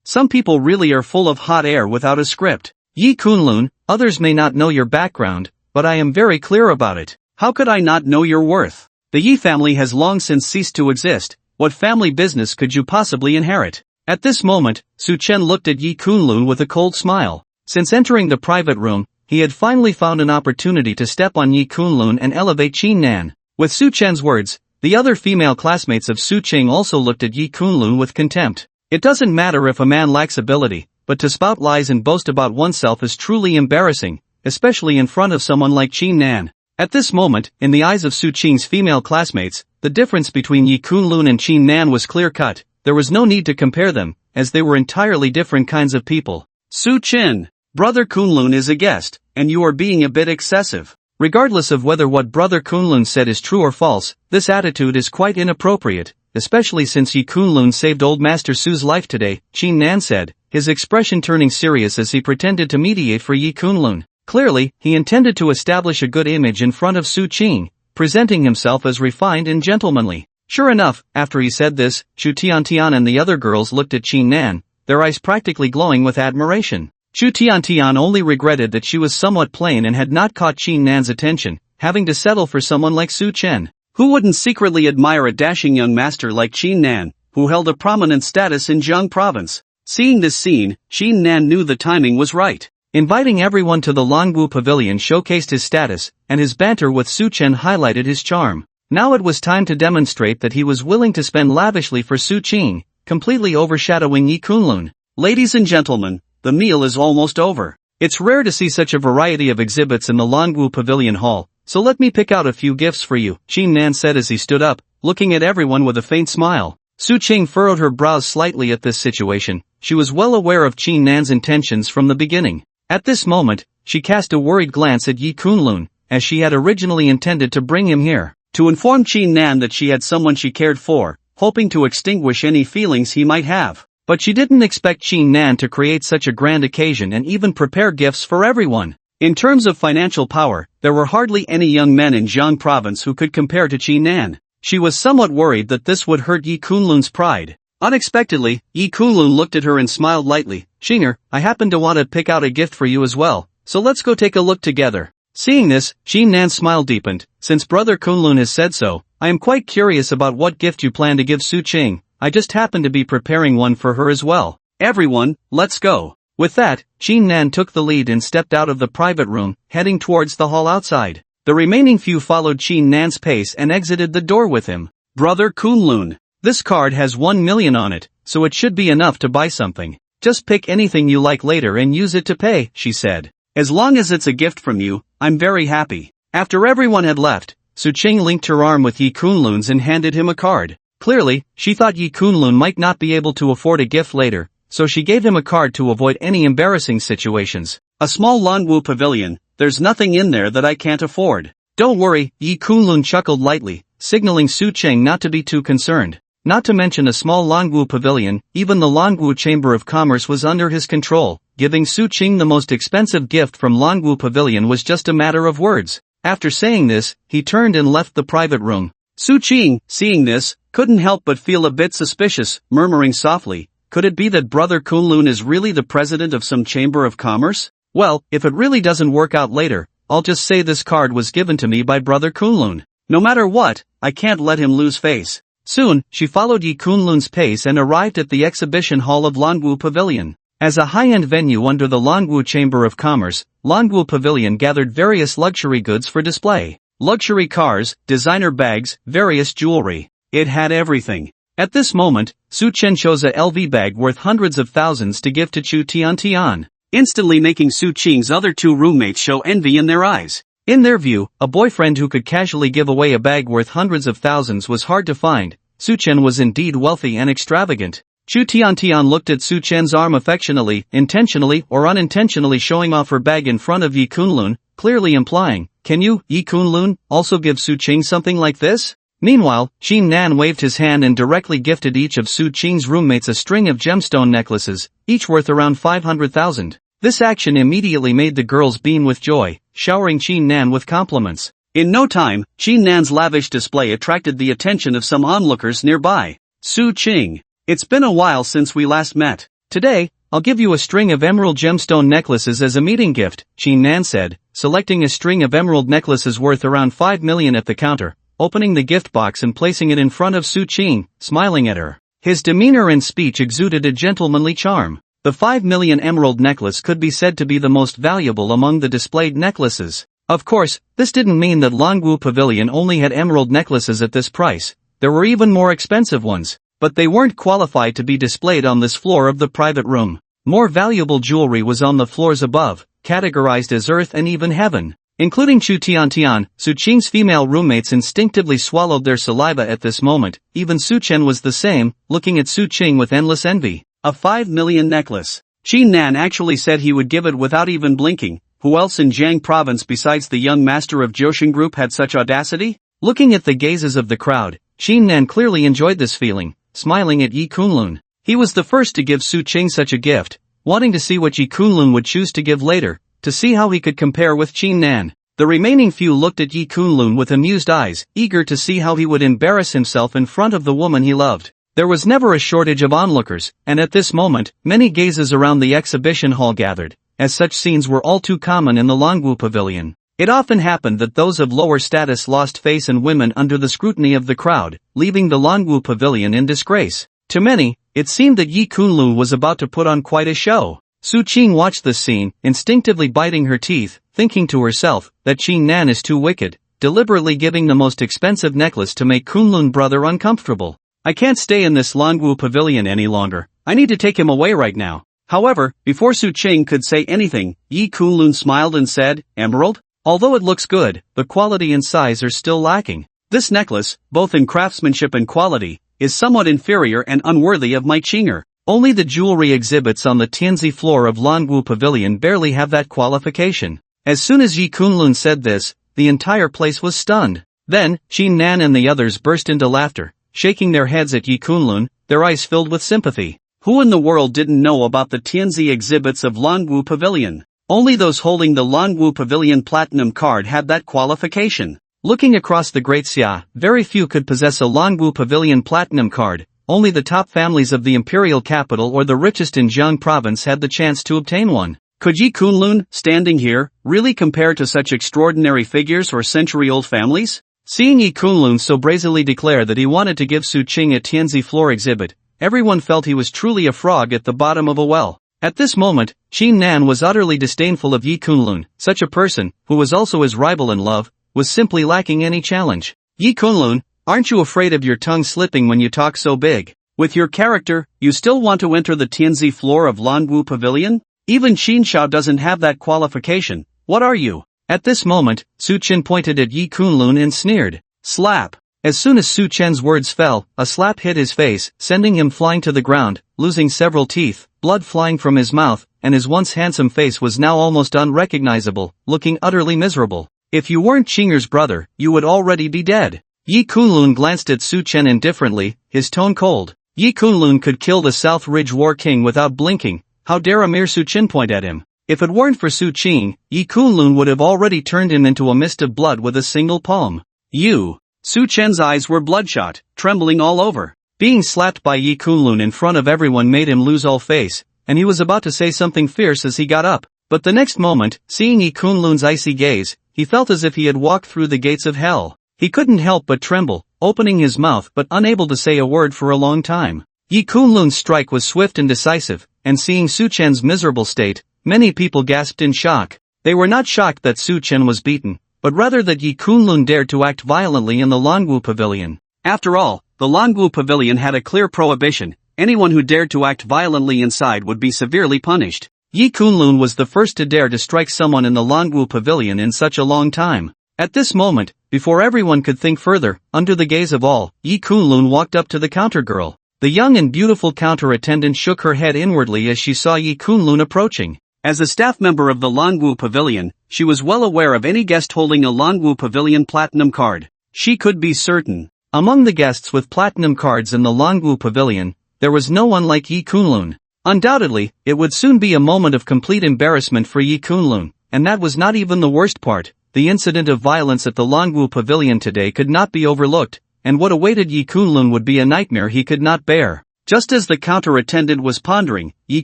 Some people really are full of hot air without a script. Yi Kunlun, others may not know your background, but I am very clear about it. How could I not know your worth? The Yi family has long since ceased to exist. What family business could you possibly inherit? At this moment, Su Chen looked at Yi Kunlun with a cold smile. Since entering the private room, he had finally found an opportunity to step on Yi Kunlun and elevate Nan. With Su Chen's words, the other female classmates of Su Qing also looked at Yi Kunlun with contempt. It doesn't matter if a man lacks ability, but to spout lies and boast about oneself is truly embarrassing, especially in front of someone like Nan. At this moment, in the eyes of Su Qing's female classmates, the difference between Yi Kunlun and Nan was clear-cut. There was no need to compare them, as they were entirely different kinds of people. Su Qin, Brother Kunlun is a guest, and you are being a bit excessive. Regardless of whether what Brother Kunlun said is true or false, this attitude is quite inappropriate, especially since Yi Kunlun saved old Master Su's life today, Nan said, his expression turning serious as he pretended to mediate for Yi Kunlun. Clearly, he intended to establish a good image in front of Su Qing, presenting himself as refined and gentlemanly. Sure enough, after he said this, Chu Tiantian and the other girls looked at Nan, their eyes practically glowing with admiration. Chu Tiantian only regretted that she was somewhat plain and had not caught Nan's attention, having to settle for someone like Su Chen. Who wouldn't secretly admire a dashing young master like Nan, who held a prominent status in Jiang Province? Seeing this scene, Nan knew the timing was right. Inviting everyone to the Longwu Pavilion showcased his status, and his banter with Su Chen highlighted his charm. Now it was time to demonstrate that he was willing to spend lavishly for Su Qing, completely overshadowing Yi Kunlun. Ladies and gentlemen, the meal is almost over. It's rare to see such a variety of exhibits in the Longwu Pavilion Hall, so let me pick out a few gifts for you, Nan said as he stood up, looking at everyone with a faint smile. Su Qing furrowed her brows slightly at this situation. She was well aware of Nan's intentions from the beginning. At this moment, she cast a worried glance at Yi Kunlun, as she had originally intended to bring him here, to inform Nan that she had someone she cared for, hoping to extinguish any feelings he might have. But she didn't expect Nan to create such a grand occasion and even prepare gifts for everyone. In terms of financial power, there were hardly any young men in Jiang Province who could compare to Nan. She was somewhat worried that this would hurt Yi Kunlun's pride. Unexpectedly, Yi Kunlun looked at her and smiled lightly. Shinger, I happen to want to pick out a gift for you as well, so let's go take a look together. Seeing this, Nan's smile deepened. Since Brother Kunlun has said so, I am quite curious about what gift you plan to give Su Qing. I just happen to be preparing one for her as well. Everyone, let's go. With that, Nan took the lead and stepped out of the private room, heading towards the hall outside. The remaining few followed Nan's pace and exited the door with him. Brother Kunlun, this card has 1 million on it, so it should be enough to buy something. Just pick anything you like later and use it to pay, she said. As long as it's a gift from you, I'm very happy. After everyone had left, Su Qing linked her arm with Yi Kunlun's and handed him a card. Clearly, she thought Yi Kunlun might not be able to afford a gift later, so she gave him a card to avoid any embarrassing situations. A small Longwu pavilion, there's nothing in there that I can't afford. Don't worry, Yi Kunlun chuckled lightly, signaling Su Cheng not to be too concerned. Not to mention a small Longwu pavilion, even the Longwu Chamber of Commerce was under his control. Giving Su Cheng the most expensive gift from Longwu Pavilion was just a matter of words. After saying this, he turned and left the private room. Su Cheng, seeing this, couldn't help but feel a bit suspicious, murmuring softly, could it be that Brother Kunlun is really the president of some chamber of commerce? Well, if it really doesn't work out later, I'll just say this card was given to me by Brother Kunlun. No matter what, I can't let him lose face. Soon, she followed Yi Kunlun's pace and arrived at the exhibition hall of Longwu Pavilion. As a high-end venue under the Longwu Chamber of Commerce, Longwu Pavilion gathered various luxury goods for display. Luxury cars, designer bags, various jewelry. It had everything. At this moment, Su Chen chose a LV bag worth hundreds of thousands to give to Chu Tian, instantly making Su Cheng's other two roommates show envy in their eyes. In their view, a boyfriend who could casually give away a bag worth hundreds of thousands was hard to find. Su Chen was indeed wealthy and extravagant. Chu Tian looked at Su Chen's arm affectionately, intentionally or unintentionally showing off her bag in front of Yi Kunlun, clearly implying, can you, Yi Kunlun, also give Su Cheng something like this? Meanwhile, Nan waved his hand and directly gifted each of Su Cheng's roommates a string of gemstone necklaces, each worth around 500,000. This action immediately made the girls beam with joy, showering Nan with compliments. In no time, Nan's lavish display attracted the attention of some onlookers nearby. Su Cheng, it's been a while since we last met. Today, I'll give you a string of emerald gemstone necklaces as a meeting gift, Nan said, selecting a string of emerald necklaces worth around 5 million at the counter, opening the gift box and placing it in front of Su Cheng, smiling at her. His demeanor and speech exuded a gentlemanly charm. The 5 million emerald necklace could be said to be the most valuable among the displayed necklaces. Of course, this didn't mean that Longwu Pavilion only had emerald necklaces at this price. There were even more expensive ones, but they weren't qualified to be displayed on this floor of the private room. More valuable jewelry was on the floors above, categorized as earth and even heaven. Including Chu Tian, Su Cheng's female roommates instinctively swallowed their saliva at this moment. Even Su Chen was the same, looking at Su Cheng with endless envy. A 5 million necklace. Nan actually said he would give it without even blinking. Who else in Jiang province besides the young master of Jiang group had such audacity? Looking at the gazes of the crowd, Nan clearly enjoyed this feeling, smiling at Yi Kunlun. He was the first to give Su Cheng such a gift, wanting to see what Yi Kunlun would choose to give later, to see how he could compare with Nan. The remaining few looked at Yi Kunlun with amused eyes, eager to see how he would embarrass himself in front of the woman he loved. There was never a shortage of onlookers, and at this moment, many gazes around the exhibition hall gathered, as such scenes were all too common in the Longwu Pavilion. It often happened that those of lower status lost face and women under the scrutiny of the crowd, leaving the Longwu Pavilion in disgrace. To many, it seemed that Yi Kunlun was about to put on quite a show. Su Cheng watched this scene, instinctively biting her teeth, thinking to herself that Nan is too wicked, deliberately giving the most expensive necklace to make Kunlun brother uncomfortable. I can't stay in this Longwu Pavilion any longer. I need to take him away right now. However, before Su Cheng could say anything, Yi Kunlun smiled and said, Emerald? Although it looks good, the quality and size are still lacking. This necklace, both in craftsmanship and quality, is somewhat inferior and unworthy of my Chinger. Only the jewelry exhibits on the Tianzi floor of Longwu Pavilion barely have that qualification. As soon as Yi Kunlun said this, the entire place was stunned. Then, Nan and the others burst into laughter, shaking their heads at Yi Kunlun, their eyes filled with sympathy. Who in the world didn't know about the Tianzi exhibits of Longwu Pavilion? Only those holding the Longwu Pavilion Platinum card had that qualification. Looking across the Great Xia, very few could possess a Longwu Pavilion Platinum card. Only the top families of the imperial capital or the richest in Jiang province had the chance to obtain one. Could Yi Kunlun, standing here, really compare to such extraordinary figures or century-old families? Seeing Yi Kunlun so brazenly declare that he wanted to give Su Cheng a Tianzi floor exhibit, everyone felt he was truly a frog at the bottom of a well. At this moment, Nan was utterly disdainful of Yi Kunlun. Such a person, who was also his rival in love, was simply lacking any challenge. Yi Kunlun, aren't you afraid of your tongue slipping when you talk so big? With your character, you still want to enter the Tianzi floor of Longwu Pavilion? Even Xiao doesn't have that qualification. What are you? At this moment, Su Chen pointed at Yi Kunlun and sneered. Slap. As soon as Su Chen's words fell, a slap hit his face, sending him flying to the ground, losing several teeth, blood flying from his mouth, and his once handsome face was now almost unrecognizable, looking utterly miserable. If you weren't Qing'er's brother, you would already be dead. Yi Kunlun glanced at Su Chen indifferently, his tone cold. Yi Kunlun could kill the South Ridge War King without blinking, how dare a mere Su Chen point at him? If it weren't for Su Qing, Yi Kunlun would have already turned him into a mist of blood with a single palm. You! Su Chen's eyes were bloodshot, trembling all over. Being slapped by Yi Kunlun in front of everyone made him lose all face, and he was about to say something fierce as he got up. But the next moment, seeing Yi Kunlun's icy gaze, he felt as if he had walked through the gates of hell. He couldn't help but tremble, opening his mouth but unable to say a word for a long time. Yi Kunlun's strike was swift and decisive, and seeing Su Chen's miserable state, many people gasped in shock. They were not shocked that Su Chen was beaten, but rather that Yi Kunlun dared to act violently in the Longwu Pavilion. After all, the Longwu Pavilion had a clear prohibition. Anyone who dared to act violently inside would be severely punished. Yi Kunlun was the first to dare to strike someone in the Longwu Pavilion in such a long time. At this moment, before everyone could think further, under the gaze of all, Yi Kunlun walked up to the counter girl. The young and beautiful counter attendant shook her head inwardly as she saw Yi Kunlun approaching. As a staff member of the Longwu Pavilion, she was well aware of any guest holding a Longwu Pavilion Platinum card. She could be certain. Among the guests with Platinum cards in the Longwu Pavilion, there was no one like Yi Kunlun. Undoubtedly, it would soon be a moment of complete embarrassment for Yi Kunlun, and that was not even the worst part. The incident of violence at the Longwu Pavilion today could not be overlooked, and what awaited Yi Kunlun would be a nightmare he could not bear. Just as the counter attendant was pondering, Yi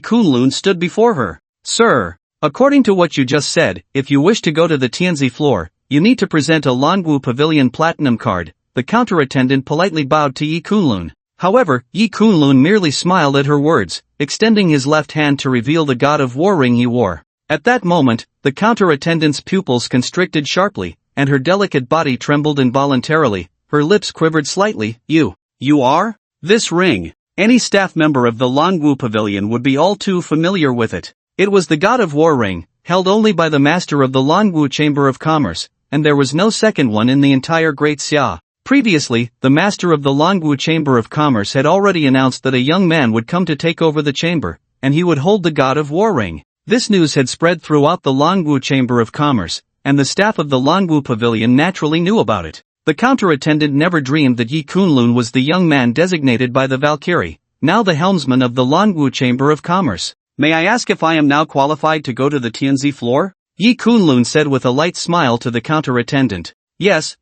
Kunlun stood before her. Sir, according to what you just said, if you wish to go to the Tianzi floor, you need to present a Longwu Pavilion Platinum card. The counter attendant politely bowed to Yi Kunlun. However, Yi Kunlun merely smiled at her words, extending his left hand to reveal the God of War ring he wore. At that moment, the counter attendant's pupils constricted sharply, and her delicate body trembled involuntarily. Her lips quivered slightly. You are? This ring. Any staff member of the Longwu Pavilion would be all too familiar with it. It was the God of War ring, held only by the master of the Longwu Chamber of Commerce, and there was no second one in the entire Great Xia. Previously, the master of the Longwu Chamber of Commerce had already announced that a young man would come to take over the chamber, and he would hold the God of War ring. This news had spread throughout the Longwu Chamber of Commerce, and the staff of the Longwu Pavilion naturally knew about it. The counter-attendant never dreamed that Yi Kunlun was the young man designated by the Valkyrie, now the helmsman of the Longwu Chamber of Commerce. May I ask if I am now qualified to go to the Tianzi floor? Yi Kunlun said with a light smile to the counter-attendant. Yes,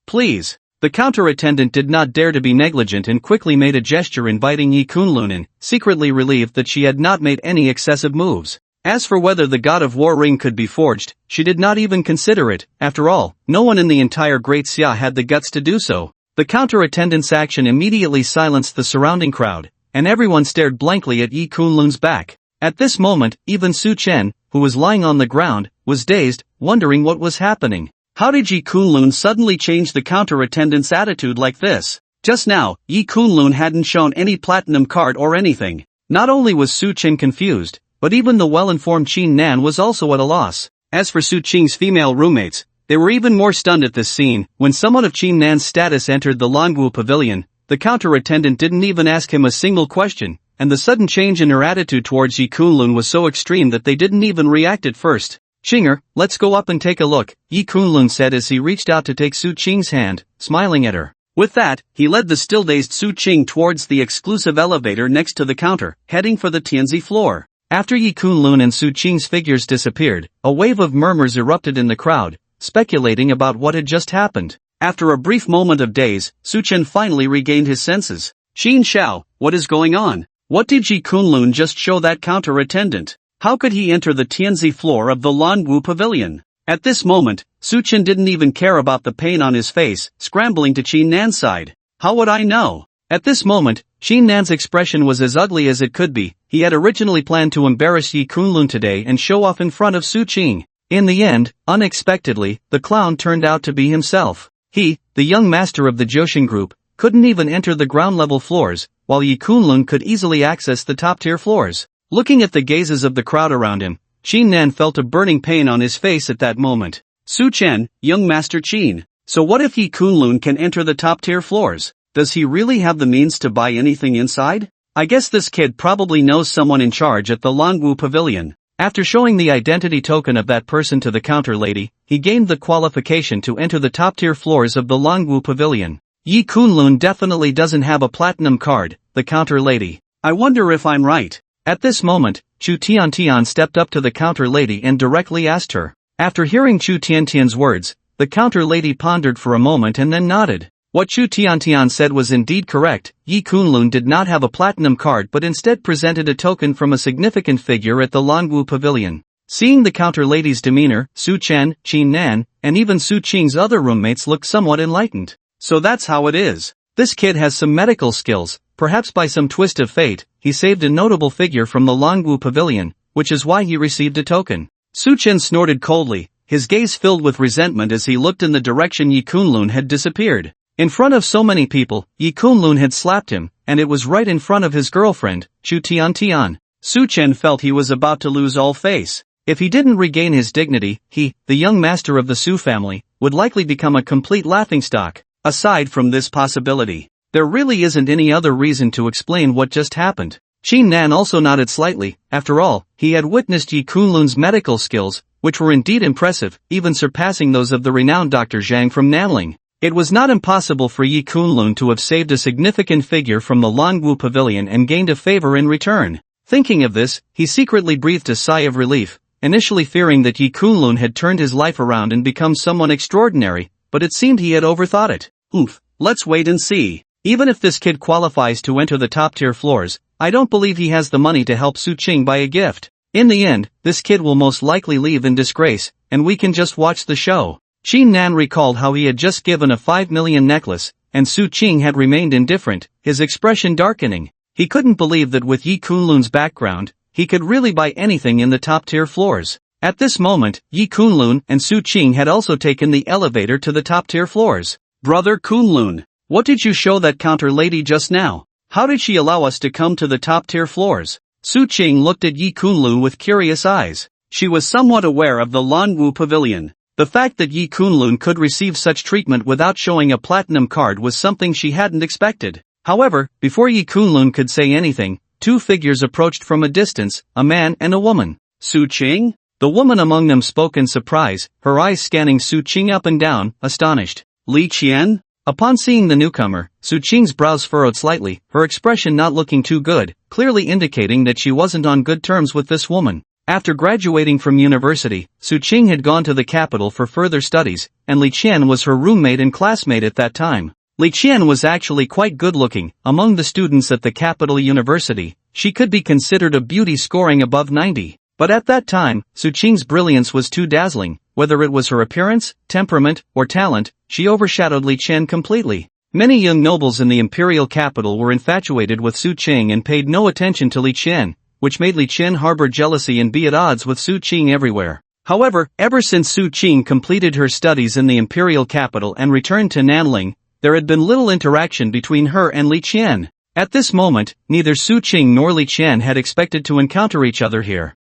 please. The counter-attendant did not dare to be negligent and quickly made a gesture inviting Yi Kunlun in, secretly relieved that she had not made any excessive moves. As for whether the God of War ring could be forged, she did not even consider it. After all, no one in the entire Great Xia had the guts to do so. The counter-attendant's action immediately silenced the surrounding crowd, and everyone stared blankly at Yi Kunlun's back. At this moment, even Su Chen, who was lying on the ground, was dazed, wondering what was happening. How did Yi Kunlun suddenly change the counter-attendant's attitude like this? Just now, Yi Kunlun hadn't shown any platinum card or anything. Not only was Su Chen confused, but even the well-informed Chingan was also at a loss. As for Su Qing's female roommates, they were even more stunned at this scene. When someone of Chingan's status entered the Longwu Pavilion, the counter-attendant didn't even ask him a single question, and the sudden change in her attitude towards Yi Kunlun was so extreme that they didn't even react at first. Qinger, let's go up and take a look, Yi Kunlun said as he reached out to take Su Qing's hand, smiling at her. With that, he led the still-dazed Su Qing towards the exclusive elevator next to the counter, heading for the Tianzi floor. After Yi Kunlun and Su Qing's figures disappeared, a wave of murmurs erupted in the crowd, speculating about what had just happened. After a brief moment of daze, Su Chen finally regained his senses. Xin Xiao, what is going on? What did Yi Kunlun just show that counter-attendant? How could he enter the Tianzi floor of the Longwu Pavilion? At this moment, Su Chen didn't even care about the pain on his face, scrambling to Chinnan's side. How would I know? At this moment, Chinnan's expression was as ugly as it could be. He had originally planned to embarrass Yi Kunlun today and show off in front of Su Qing. In the end, unexpectedly, the clown turned out to be himself. He, the young master of the Joshin group, couldn't even enter the ground-level floors, while Yi Kunlun could easily access the top-tier floors. Looking at the gazes of the crowd around him, Chingan felt a burning pain on his face at that moment. Su Chen, young Master Qin. So what if Yi Kunlun can enter the top-tier floors? Does he really have the means to buy anything inside? I guess this kid probably knows someone in charge at the Longwu Pavilion. After showing the identity token of that person to the counter lady, he gained the qualification to enter the top-tier floors of the Longwu Pavilion. Yi Kunlun definitely doesn't have a platinum card, the counter lady. I wonder if I'm right. At this moment, Chu Tiantian stepped up to the counter lady and directly asked her. After hearing Chu Tiantian's words, the counter lady pondered for a moment and then nodded. What Chu Tiantian said was indeed correct. Yi Kunlun did not have a platinum card but instead presented a token from a significant figure at the Longwu Pavilion. Seeing the counter lady's demeanor, Su Chen, Qin Nan, and even Su Qing's other roommates looked somewhat enlightened. So that's how it is. This kid has some medical skills. Perhaps by some twist of fate, he saved a notable figure from the Longwu Pavilion, which is why he received a token. Su Chen snorted coldly, his gaze filled with resentment as he looked in the direction Yi Kunlun had disappeared. In front of so many people, Yi Kunlun had slapped him, and it was right in front of his girlfriend, Chu Tiantian. Su Chen felt he was about to lose all face. If he didn't regain his dignity, he, the young master of the Su family, would likely become a complete laughingstock. Aside from this possibility, there really isn't any other reason to explain what just happened. Qin Nan also nodded slightly. After all, he had witnessed Yi Kunlun's medical skills, which were indeed impressive, even surpassing those of the renowned Dr. Jiang from Nanling. It was not impossible for Yi Kunlun to have saved a significant figure from the Longwu Pavilion and gained a favor in return. Thinking of this, he secretly breathed a sigh of relief, initially fearing that Yi Kunlun had turned his life around and become someone extraordinary, but it seemed he had overthought it. Oof, let's wait and see. Even if this kid qualifies to enter the top-tier floors, I don't believe he has the money to help Su Qing buy a gift. In the end, this kid will most likely leave in disgrace, and we can just watch the show. Qin Nan recalled how he had just given a 5 million necklace, and Su Qing had remained indifferent, his expression darkening. He couldn't believe that with Yi Kunlun's background, he could really buy anything in the top-tier floors. At this moment, Yi Kunlun and Su Qing had also taken the elevator to the top-tier floors. Brother Kunlun, what did you show that counter lady just now? How did she allow us to come to the top-tier floors? Su Qing looked at Yi Kunlun with curious eyes. She was somewhat aware of the Longwu Pavilion. The fact that Yi Kunlun could receive such treatment without showing a platinum card was something she hadn't expected. However, before Yi Kunlun could say anything, two figures approached from a distance, a man and a woman. Su Qing? The woman among them spoke in surprise, her eyes scanning Su Qing up and down, astonished. Li Qian? Upon seeing the newcomer, Su Qing's brows furrowed slightly, her expression not looking too good, clearly indicating that she wasn't on good terms with this woman. After graduating from university, Su Qing had gone to the capital for further studies, and Li Qian was her roommate and classmate at that time. Li Qian was actually quite good-looking. Among the students at the capital university, she could be considered a beauty scoring above 90. But at that time, Su Qing's brilliance was too dazzling. Whether it was her appearance, temperament, or talent, she overshadowed Li Qian completely. Many young nobles in the imperial capital were infatuated with Su Qing and paid no attention to Li Qian, which made Li Qian harbor jealousy and be at odds with Su Qing everywhere. However, ever since Su Qing completed her studies in the imperial capital and returned to Nanling, there had been little interaction between her and Li Qian. At this moment, neither Su Qing nor Li Qian had expected to encounter each other here.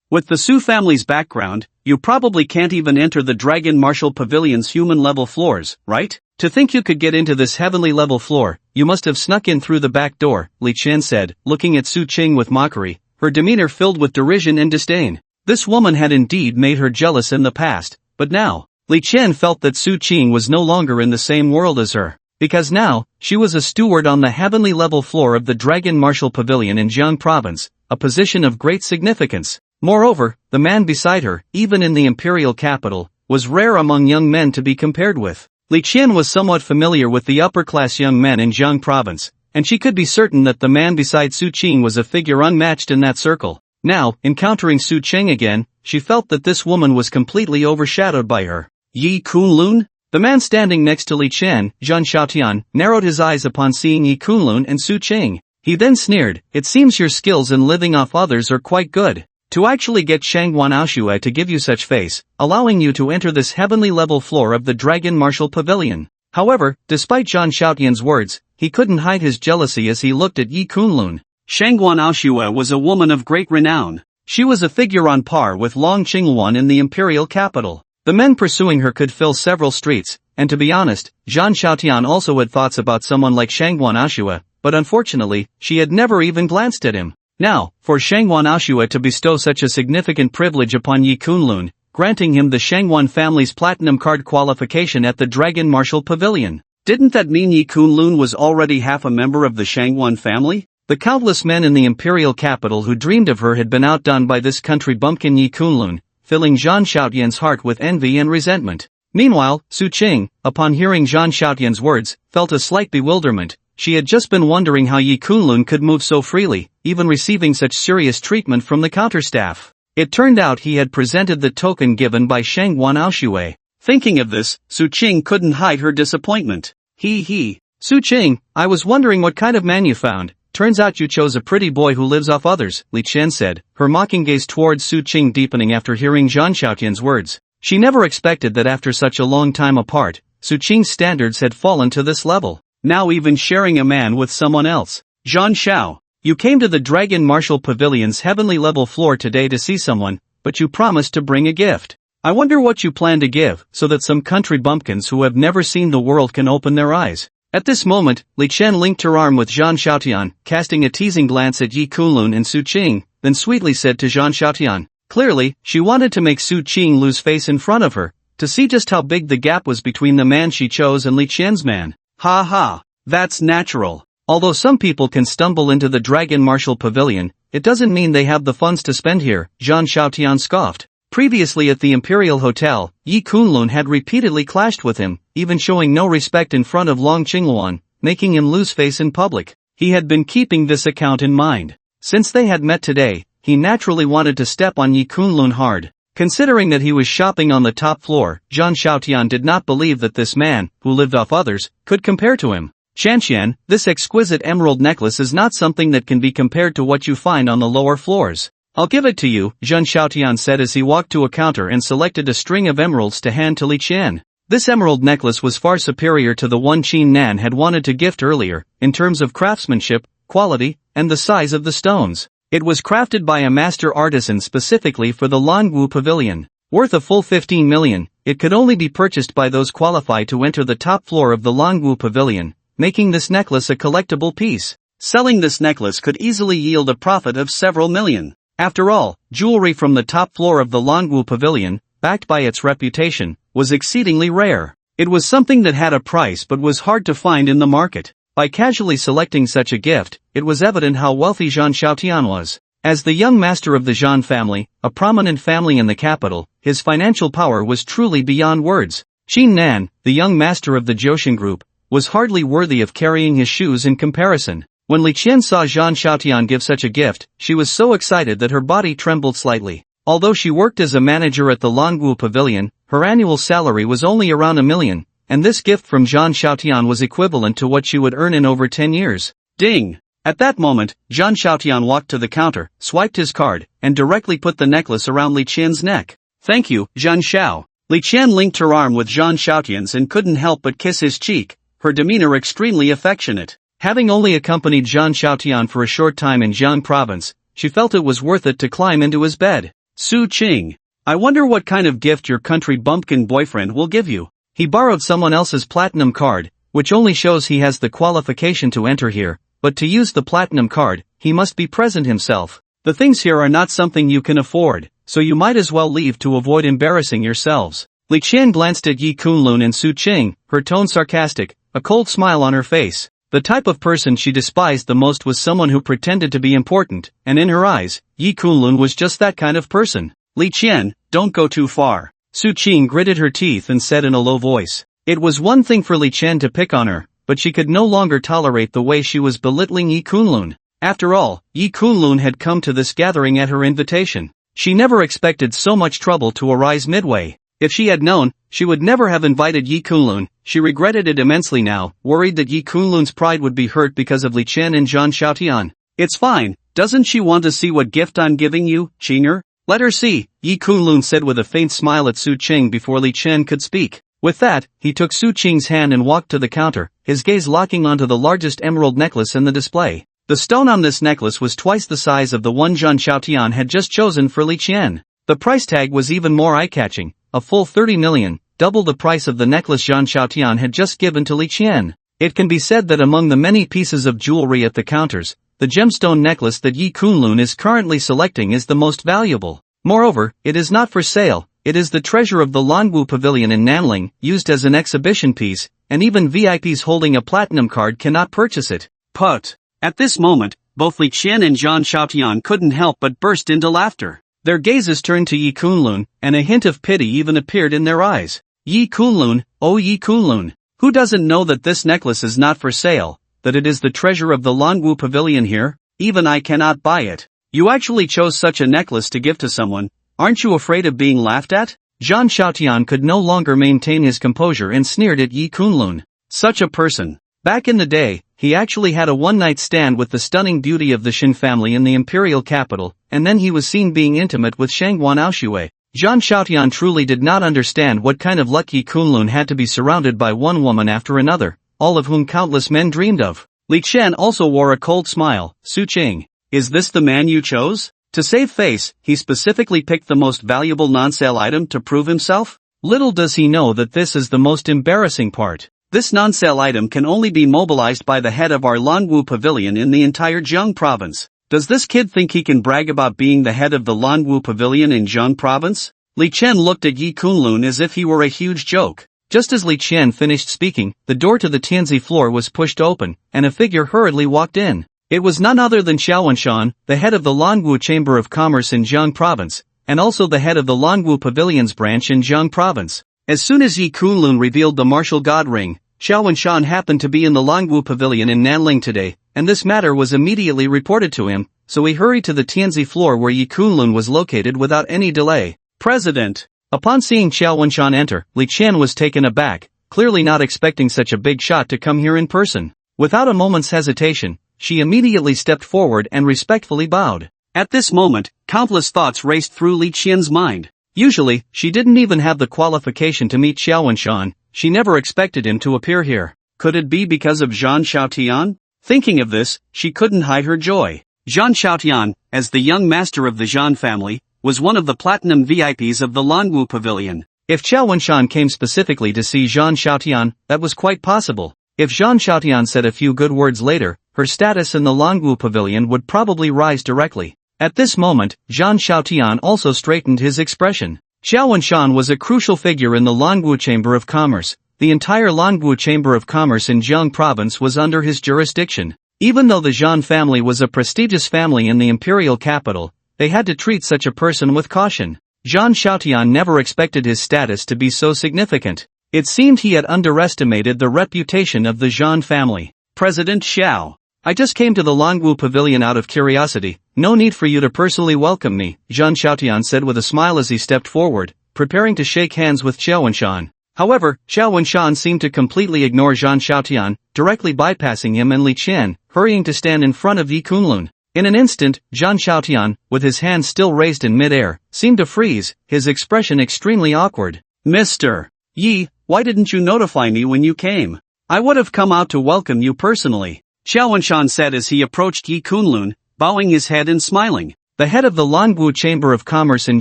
With the Su family's background, you probably can't even enter the Dragon Martial Pavilion's human-level floors, right? To think you could get into this heavenly-level floor, you must have snuck in through the back door, Li Qian said, looking at Su Qing with mockery, her demeanor filled with derision and disdain. This woman had indeed made her jealous in the past, but now, Li Qian felt that Su Qing was no longer in the same world as her. Because now, she was a steward on the heavenly-level floor of the Dragon Martial Pavilion in Jiang province, a position of great significance. Moreover, the man beside her, even in the imperial capital, was rare among young men to be compared with. Li Qian was somewhat familiar with the upper-class young men in Jiang province, and she could be certain that the man beside Su Qing was a figure unmatched in that circle. Now, encountering Su Qing again, she felt that this woman was completely overshadowed by her. Yi Kunlun? The man standing next to Li Qian, Zhan Xiaotian, narrowed his eyes upon seeing Yi Kunlun and Su Qing. He then sneered, "It seems your skills in living off others are quite good. To actually get Shangguan Aoshue to give you such face, allowing you to enter this heavenly level floor of the Dragon Martial Pavilion." However, despite Zhan Xiaotian's words, he couldn't hide his jealousy as he looked at Yi Kunlun. Shangguan Aoshue was a woman of great renown. She was a figure on par with Long Qinghuan in the imperial capital. The men pursuing her could fill several streets, and to be honest, Zhan Xiaotian also had thoughts about someone like Shangguan Ashua, but unfortunately, she had never even glanced at him. Now, for Shangguan Ashua to bestow such a significant privilege upon Yi Kunlun, granting him the Shangguan family's platinum card qualification at the Dragon Martial Pavilion. Didn't that mean Yi Kunlun was already half a member of the Shangguan family? The countless men in the imperial capital who dreamed of her had been outdone by this country bumpkin Yi Kunlun, filling Zhan Xiaotian's heart with envy and resentment. Meanwhile, Su Qing, upon hearing Zhan Xiaotian's words, felt a slight bewilderment. She had just been wondering how Yi Kunlun could move so freely, even receiving such serious treatment from the counterstaff. It turned out he had presented the token given by Shangguan Aoshui. Thinking of this, Su Qing couldn't hide her disappointment. Su Qing, I was wondering what kind of man you found. Turns out you chose a pretty boy who lives off others, Li Qian said, her mocking gaze towards Su Qing deepening after hearing Zhan Xiaotian's words. She never expected that after such a long time apart, Su Qing's standards had fallen to this level. Now even sharing a man with someone else. Zhan Xiao, you came to the Dragon Martial Pavilion's heavenly level floor today to see someone, but you promised to bring a gift. I wonder what you plan to give, so that some country bumpkins who have never seen the world can open their eyes. At this moment, Li Qian linked her arm with Zhan Xiaotian, casting a teasing glance at Yi Kunlun and Su Qing, then sweetly said to Zhan Xiaotian. Clearly, she wanted to make Su Qing lose face in front of her, to see just how big the gap was between the man she chose and Li Qian's man. Ha ha, that's natural. Although some people can stumble into the Dragon Martial Pavilion, it doesn't mean they have the funds to spend here, Zhan Xiaotian scoffed. Previously at the Imperial Hotel, Yi Kunlun had repeatedly clashed with him, even showing no respect in front of Long Qingluan, making him lose face in public. He had been keeping this account in mind. Since they had met today, he naturally wanted to step on Yi Kunlun hard. Considering that he was shopping on the top floor, Zhan Xiaotian did not believe that this man, who lived off others, could compare to him. Shanqian, this exquisite emerald necklace is not something that can be compared to what you find on the lower floors. I'll give it to you, Zhan Xiaotian said as he walked to a counter and selected a string of emeralds to hand to Li Qian. This emerald necklace was far superior to the one Qin Nan had wanted to gift earlier, in terms of craftsmanship, quality, and the size of the stones. It was crafted by a master artisan specifically for the Longwu Pavilion. Worth a full 15 million, it could only be purchased by those qualified to enter the top floor of the Longwu Pavilion, making this necklace a collectible piece. Selling this necklace could easily yield a profit of several million. After all, jewelry from the top floor of the Longwu Pavilion, backed by its reputation, was exceedingly rare. It was something that had a price but was hard to find in the market. By casually selecting such a gift, it was evident how wealthy Zhan Xiaotian was. As the young master of the Zhan family, a prominent family in the capital, his financial power was truly beyond words. Qin Nan, the young master of the Jioshan group, was hardly worthy of carrying his shoes in comparison. When Li Qian saw Zhan Xiaotian give such a gift, she was so excited that her body trembled slightly. Although she worked as a manager at the Longwu Pavilion, her annual salary was only around 1 million, and this gift from Zhan Xiaotian was equivalent to what she would earn in over 10 years. Ding! At that moment, Zhan Xiaotian walked to the counter, swiped his card, and directly put the necklace around Li Qian's neck. Thank you, Zhan Xiao. Li Qian linked her arm with Zhan Xiaotian's and couldn't help but kiss his cheek, her demeanor extremely affectionate. Having only accompanied Zhan Xiaotian for a short time in Jiang province, she felt it was worth it to climb into his bed. Su Qing, I wonder what kind of gift your country bumpkin boyfriend will give you. He borrowed someone else's platinum card, which only shows he has the qualification to enter here, but to use the platinum card, he must be present himself. The things here are not something you can afford, so you might as well leave to avoid embarrassing yourselves. Li Qian glanced at Yi Kunlun and Su Qing, her tone sarcastic, a cold smile on her face. The type of person she despised the most was someone who pretended to be important, and in her eyes, Yi Kunlun was just that kind of person. Li Qian, don't go too far. Su Qing gritted her teeth and said in a low voice. It was one thing for Li Qian to pick on her, but she could no longer tolerate the way she was belittling Yi Kunlun. After all, Yi Kunlun had come to this gathering at her invitation. She never expected so much trouble to arise midway. If she had known, she would never have invited Yi Kunlun. She regretted it immensely now, worried that Yi Kunlun's pride would be hurt because of Li Qian and Zhan Xiaotian. It's fine, doesn't she want to see what gift I'm giving you, Qinger? Let her see, Yi Kunlun said with a faint smile at Su Qing before Li Qian could speak. With that, he took Su Qing's hand and walked to the counter, his gaze locking onto the largest emerald necklace in the display. The stone on this necklace was twice the size of the one Zhan Xiaotian had just chosen for Li Qian. The price tag was even more eye-catching, a full 30 million, double the price of the necklace Zhang Xiaotian had just given to Li Qian. It can be said that among the many pieces of jewelry at the counters, the gemstone necklace that Yi Kunlun is currently selecting is the most valuable. Moreover, it is not for sale, it is the treasure of the Lanwu Pavilion in Nanling, used as an exhibition piece, and even VIPs holding a platinum card cannot purchase it. Put. At this moment, both Li Qian and Zhang Xiaotian couldn't help but burst into laughter. Their gazes turned to Yi Kunlun, and a hint of pity even appeared in their eyes. Yi Kunlun, oh Yi Kunlun. Who doesn't know that this necklace is not for sale, that it is the treasure of the Lanwu Pavilion here? Even I cannot buy it. You actually chose such a necklace to give to someone, aren't you afraid of being laughed at? Zhang Xiaotian could no longer maintain his composure and sneered at Yi Kunlun. Such a person. Back in the day, he actually had a one-night stand with the stunning beauty of the Shing family in the imperial capital, and then he was seen being intimate with Shangguan Aoshui. Zhang Xiaotian truly did not understand what kind of luck Yi Kunlun had to be surrounded by one woman after another, all of whom countless men dreamed of. Li Qian also wore a cold smile. Su Qing, is this the man you chose? To save face, he specifically picked the most valuable non-sale item to prove himself? Little does he know that this is the most embarrassing part. This non-sale item can only be mobilized by the head of our Lanwu Pavilion in the entire Jiang province. Does this kid think he can brag about being the head of the Lanwu Pavilion in Jiang province? Li Qian looked at Yi Kunlun as if he were a huge joke. Just as Li Qian finished speaking, the door to the Tianzi floor was pushed open, and a figure hurriedly walked in. It was none other than Xiao Wenshan, the head of the Lanwu Chamber of Commerce in Jiang province, and also the head of the Lanwu Pavilion's branch in Jiang province. As soon as Yi Kunlun revealed the martial god ring, Xiao Wenshan happened to be in the Lanwu Pavilion in Nanling today, and this matter was immediately reported to him, so he hurried to the Tianzi floor where Yi Kunlun was located without any delay. President. Upon seeing Xiao Wenshan enter, Li Qian was taken aback, clearly not expecting such a big shot to come here in person. Without a moment's hesitation, she immediately stepped forward and respectfully bowed. At this moment, countless thoughts raced through Li Qian's mind. Usually, she didn't even have the qualification to meet Xiao Wenshan, she never expected him to appear here. Could it be because of Zhang Xiaotian? Thinking of this, she couldn't hide her joy. Zhang Xiaotian, as the young master of the Zhan family, was one of the platinum VIPs of the Lanwu Pavilion. If Xiao Wenshan came specifically to see Zhang Xiaotian, that was quite possible. If Zhang Xiaotian said a few good words later, her status in the Lanwu Pavilion would probably rise directly. At this moment, Zhang Xiaotian also straightened his expression. Xiao Wenshan was a crucial figure in the Lanwu Chamber of Commerce. The entire Lanwu Chamber of Commerce in Jiang province was under his jurisdiction. Even though the Zhan family was a prestigious family in the imperial capital, they had to treat such a person with caution. Zhang Xiaotian never expected his status to be so significant. It seemed he had underestimated the reputation of the Zhan family. President Xiao. I just came to the Lanwu Pavilion out of curiosity, no need for you to personally welcome me, Zhang Xiaotian said with a smile as he stepped forward, preparing to shake hands with Xiao Wenshan. However, Xiao Wenshan seemed to completely ignore Zhang Xiaotian, directly bypassing him and Li Qian, hurrying to stand in front of Yi Kunlun. In an instant, Zhang Xiaotian, with his hands still raised in mid-air, seemed to freeze, his expression extremely awkward. Mr. Yi, why didn't you notify me when you came? I would have come out to welcome you personally, Xiao Wenshan said as he approached Yi Kunlun, bowing his head and smiling. The head of the Lanwu Chamber of Commerce in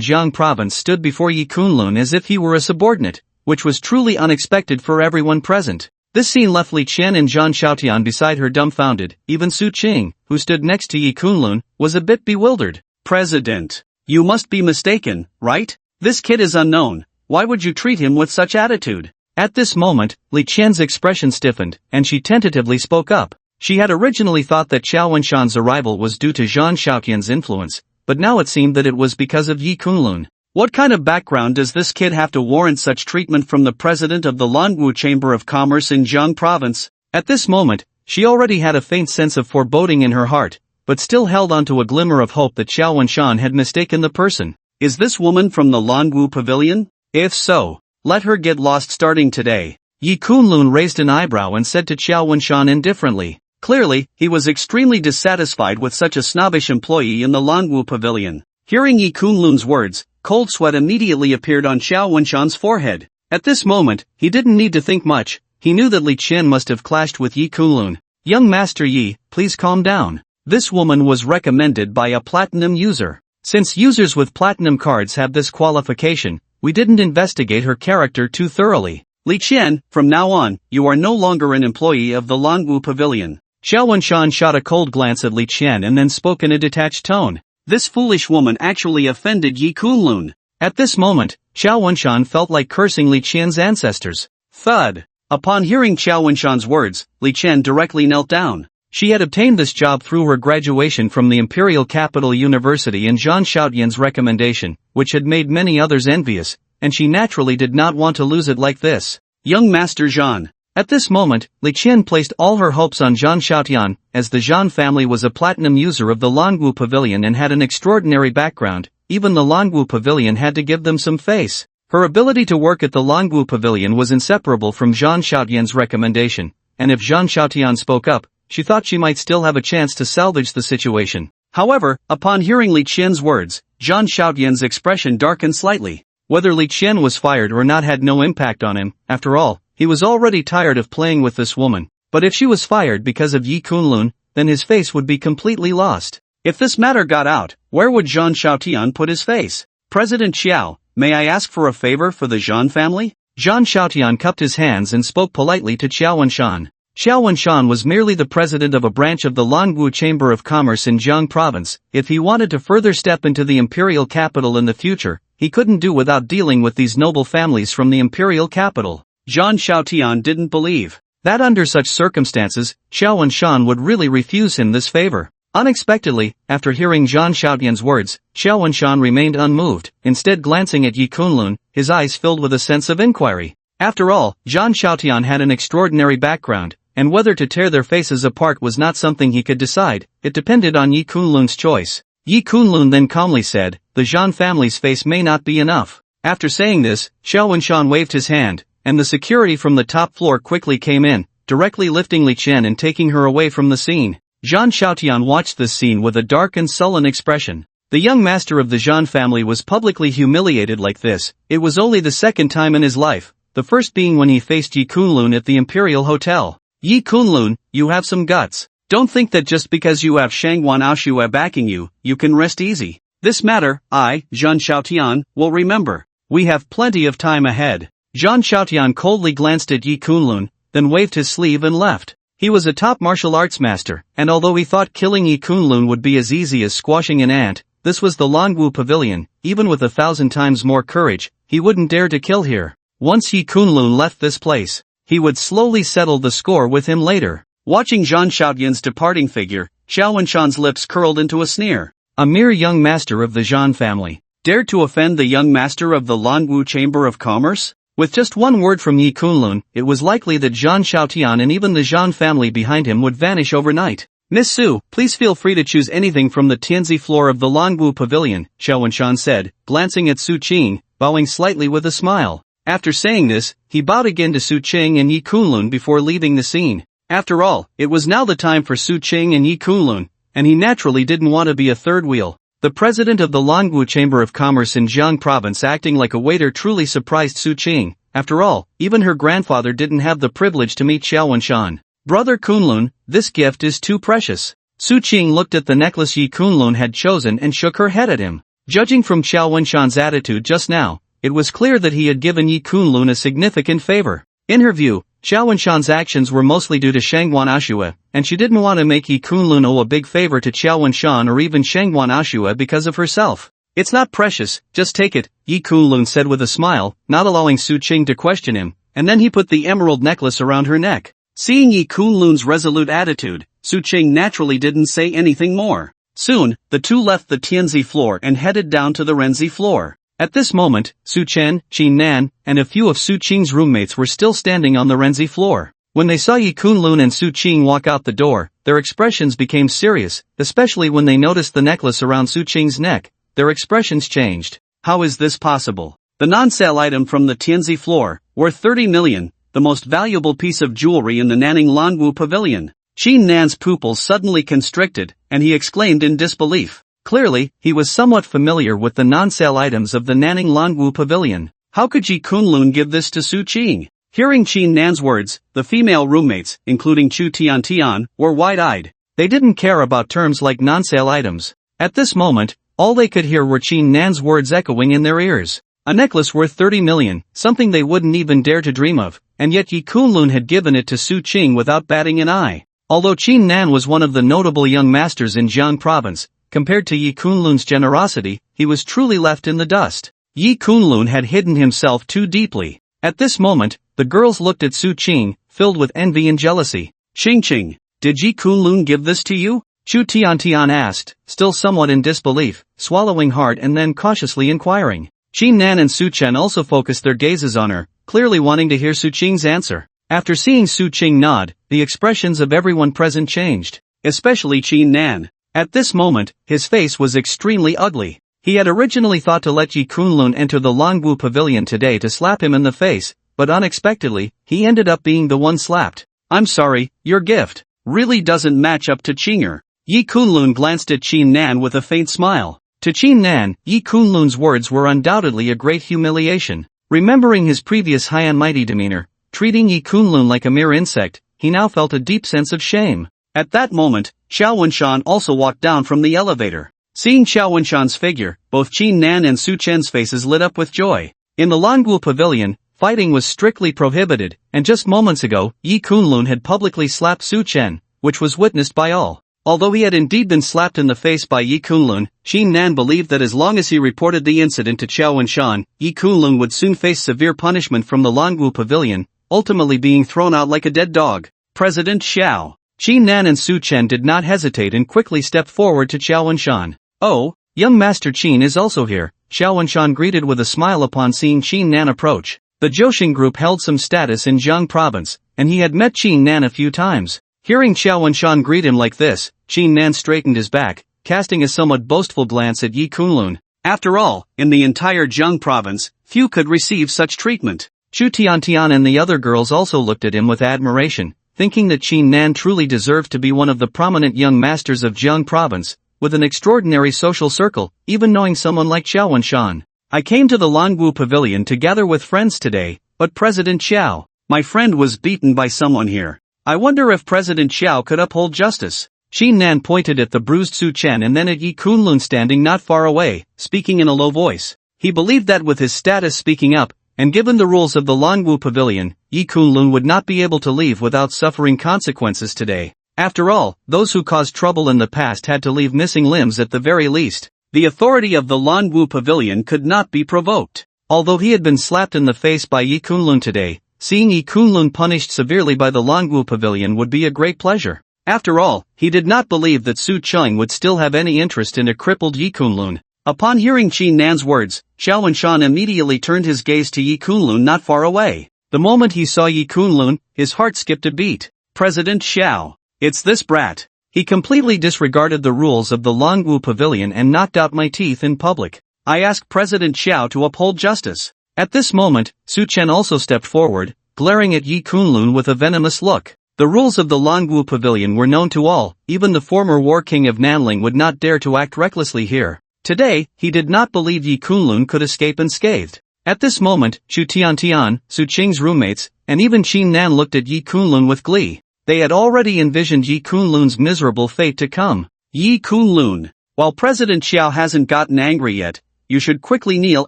Jiang province stood before Yi Kunlun as if he were a subordinate, which was truly unexpected for everyone present. This scene left Li Qian and Zhang Xiaotian beside her dumbfounded. Even Su Qing, who stood next to Yi Kunlun, was a bit bewildered. President, you must be mistaken, right? This kid is unknown. Why would you treat him with such attitude? At this moment, Li Qian's expression stiffened, and she tentatively spoke up. She had originally thought that Xiao Wenshan's arrival was due to Zhang Xiaotian's influence, but now it seemed that it was because of Yi Kunlun. What kind of background does this kid have to warrant such treatment from the president of the Lanwu Chamber of Commerce in Jiang province? At this moment, she already had a faint sense of foreboding in her heart, but still held on to a glimmer of hope that Xiao Wenshan had mistaken the person. Is this woman from the Lanwu Pavilion? If so, let her get lost starting today. Yi Kunlun raised an eyebrow and said to Xiao Wenshan indifferently. Clearly, he was extremely dissatisfied with such a snobbish employee in the Lanwu Pavilion. Hearing Yi Kunlun's words, cold sweat immediately appeared on Xiao Wenshan's forehead. At this moment, he didn't need to think much. He knew that Li Qian must have clashed with Yi Kunlun. Young Master Yi, please calm down. This woman was recommended by a platinum user. Since users with platinum cards have this qualification, we didn't investigate her character too thoroughly. Li Qian, from now on, you are no longer an employee of the Longwu Pavilion. Xiao Wenshan shot a cold glance at Li Qian and then spoke in a detached tone. This foolish woman actually offended Yi Kunlun. At this moment, Xiao Wenshan felt like cursing Li Qian's ancestors. Thud. Upon hearing Xiao Wenshan's words, Li Qian directly knelt down. She had obtained this job through her graduation from the Imperial Capital University and Zhang Xiaotian's recommendation, which had made many others envious, and she naturally did not want to lose it like this. Young Master Zhan. At this moment, Li Qian placed all her hopes on Zhang Xiaotian, as the Zhan family was a platinum user of the Longwu Pavilion and had an extraordinary background. Even the Longwu Pavilion had to give them some face. Her ability to work at the Longwu Pavilion was inseparable from Zhang Xiaotian's recommendation, and if Zhang Xiaotian spoke up, she thought she might still have a chance to salvage the situation. However, upon hearing Li Qian's words, Zhang Xiaotian's expression darkened slightly. Whether Li Qian was fired or not had no impact on him. After all, he was already tired of playing with this woman. But if she was fired because of Yi Kunlun, then his face would be completely lost. If this matter got out, where would Zhang Xiaotian put his face? President Xiao, may I ask for a favor for the Zhan family? Zhang Xiaotian cupped his hands and spoke politely to Xiao Wenshan. Xiao Wenshan was merely the president of a branch of the Longwu Chamber of Commerce in Jiang province. If he wanted to further step into the imperial capital in the future, he couldn't do without dealing with these noble families from the imperial capital. Zhang Xiaotian didn't believe that under such circumstances, Xiao Wenshan would really refuse him this favor. Unexpectedly, after hearing Zhang Xiaotian's words, Xiao Wenshan remained unmoved, instead glancing at Yi Kunlun, his eyes filled with a sense of inquiry. After all, Zhang Xiaotian had an extraordinary background, and whether to tear their faces apart was not something he could decide. It depended on Yi Kunlun's choice. Yi Kunlun then calmly said, the Zhan family's face may not be enough. After saying this, Xiao Wenshan waved his hand, and the security from the top floor quickly came in, directly lifting Li Qian and taking her away from the scene. Zhang Xiaotian watched this scene with a dark and sullen expression. The young master of the Zhan family was publicly humiliated like this. It was only the second time in his life, the first being when he faced Yi Kunlun at the Imperial Hotel. Yi Kunlun, you have some guts. Don't think that just because you have Shangwan Aoshua backing you, you can rest easy. This matter, I, Zhang Xiaotian, will remember. We have plenty of time ahead. Zhang Xiaotian coldly glanced at Yi Kunlun, then waved his sleeve and left. He was a top martial arts master, and although he thought killing Yi Kunlun would be as easy as squashing an ant, this was the Longwu Pavilion. Even with 1,000 times more courage, he wouldn't dare to kill here. Once Yi Kunlun left this place, he would slowly settle the score with him later. Watching Zhang Xiaotian's departing figure, Xiao Wenshan's lips curled into a sneer. A mere young master of the Zhan family dared to offend the young master of the Longwu Chamber of Commerce? With just one word from Yi Kunlun, it was likely that Zhang Xiaotian and even the Zhan family behind him would vanish overnight. Miss Su, please feel free to choose anything from the Tianzi floor of the Longwu Pavilion, Xiao Wenshan said, glancing at Su Qing, bowing slightly with a smile. After saying this, he bowed again to Su Qing and Yi Kunlun before leaving the scene. After all, it was now the time for Su Qing and Yi Kunlun, and he naturally didn't want to be a third wheel. The president of the Longwu Chamber of Commerce in Jiang province acting like a waiter truly surprised Su Qing. After all, even her grandfather didn't have the privilege to meet Xiao Wenshan. Brother Kunlun, this gift is too precious. Su Qing looked at the necklace Yi Kunlun had chosen and shook her head at him. Judging from Xiao Wenshan's attitude just now, it was clear that he had given Yi Kunlun a significant favor. In her view, Xiao Wenshan's actions were mostly due to Shangwan Aoshua, and she didn't want to make Yi Kunlun owe a big favor to Xiao Wenshan or even Shangwan Aoshua because of herself. It's not precious, just take it, Yi Kunlun said with a smile, not allowing Su Qing to question him, and then he put the emerald necklace around her neck. Seeing Yi Kunlun's resolute attitude, Su Qing naturally didn't say anything more. Soon, the two left the Tianzi floor and headed down to the Renzi floor. At this moment, Su Chen, Qin Nan, and a few of Su Qing's roommates were still standing on the Renzi floor. When they saw Yi Kunlun and Su Qing walk out the door, their expressions became serious, especially when they noticed the necklace around Su Qing's neck. Their expressions changed. How is this possible? The non-sale item from the Tianzi floor, worth 30 million, the most valuable piece of jewelry in the Nanning Longwu Pavilion. Qin Nan's pupils suddenly constricted, and he exclaimed in disbelief. Clearly, he was somewhat familiar with the non-sale items of the Nanning Longwu Pavilion. How could Yi Kunlun give this to Su Qing? Hearing Qin Nan's words, the female roommates, including Chu Tian, were wide-eyed. They didn't care about terms like non-sale items. At this moment, all they could hear were Qin Nan's words echoing in their ears. A necklace worth 30 million, something they wouldn't even dare to dream of, and yet Yi Kunlun had given it to Su Qing without batting an eye. Although Chingan was one of the notable young masters in Jiang province, compared to Yi Kunlun's generosity, he was truly left in the dust. Yi Kunlun had hidden himself too deeply. At this moment, the girls looked at Su Qing, filled with envy and jealousy. Qing, did Yi Kunlun give this to you? Chu Tian asked, still somewhat in disbelief, swallowing hard and then cautiously inquiring. Chingan and Su Chen also focused their gazes on her, clearly wanting to hear Su Qing's answer. After seeing Su Qing nod, the expressions of everyone present changed, especially Chingan. At this moment, his face was extremely ugly. He had originally thought to let Yi Kunlun enter the Longwu Pavilion today to slap him in the face, but unexpectedly, he ended up being the one slapped. I'm sorry, your gift really doesn't match up to Qinger. Yi Kunlun glanced at Chingan with a faint smile. To Chingan, Yi Kunlun's words were undoubtedly a great humiliation. Remembering his previous high and mighty demeanor, treating Yi Kunlun like a mere insect, he now felt a deep sense of shame. At that moment, Xiao Wenshan also walked down from the elevator. Seeing Xiao Wenshan's figure, both Chingan and Su Chen's faces lit up with joy. In the Longwu Pavilion, fighting was strictly prohibited, and just moments ago, Yi Kunlun had publicly slapped Su Chen, which was witnessed by all. Although he had indeed been slapped in the face by Yi Kunlun, Chingan believed that as long as he reported the incident to Xiao Wenshan, Yi Kunlun would soon face severe punishment from the Longwu Pavilion, ultimately being thrown out like a dead dog. President Xiao. Chingan and Su Chen did not hesitate and quickly stepped forward to Xiao Wenshan. Oh, young Master Qin is also here, Xiao Wenshan greeted with a smile upon seeing Chingan approach. The Jiang group held some status in Jiang province, and he had met Chingan a few times. Hearing Xiao Wenshan greet him like this, Chingan straightened his back, casting a somewhat boastful glance at Yi Kunlun. After all, in the entire Jiang province, few could receive such treatment. Chu Tian and the other girls also looked at him with admiration, thinking that Chingan truly deserved to be one of the prominent young masters of Jiang province, with an extraordinary social circle, even knowing someone like Xiao Wenshan. I came to the Longwu Pavilion to gather with friends today, but President Xiao, my friend was beaten by someone here. I wonder if President Xiao could uphold justice. Chingan pointed at the bruised Su Chen and then at Yi Kunlun standing not far away, speaking in a low voice. He believed that with his status speaking up, and given the rules of the Longwu Pavilion, Yi Kunlun would not be able to leave without suffering consequences today. After all, those who caused trouble in the past had to leave missing limbs at the very least. The authority of the Longwu Pavilion could not be provoked. Although he had been slapped in the face by Yi Kunlun today, seeing Yi Kunlun punished severely by the Longwu Pavilion would be a great pleasure. After all, he did not believe that Su Qing would still have any interest in a crippled Yi Kunlun. Upon hearing Chingan's words, Xiao Wenshan immediately turned his gaze to Yi Kunlun not far away. The moment he saw Yi Kunlun, his heart skipped a beat. President Xiao. It's this brat. He completely disregarded the rules of the Longwu Pavilion and knocked out my teeth in public. I ask President Xiao to uphold justice. At this moment, Su Chen also stepped forward, glaring at Yi Kunlun with a venomous look. The rules of the Longwu Pavilion were known to all, even the former war king of Nanling would not dare to act recklessly here. Today, he did not believe Yi Kunlun could escape unscathed. At this moment, Chu Tian, Su Qing's roommates, and even Chingan looked at Yi Kunlun with glee. They had already envisioned Yi Kunlun's miserable fate to come. Yi Kunlun, while President Xiao hasn't gotten angry yet, you should quickly kneel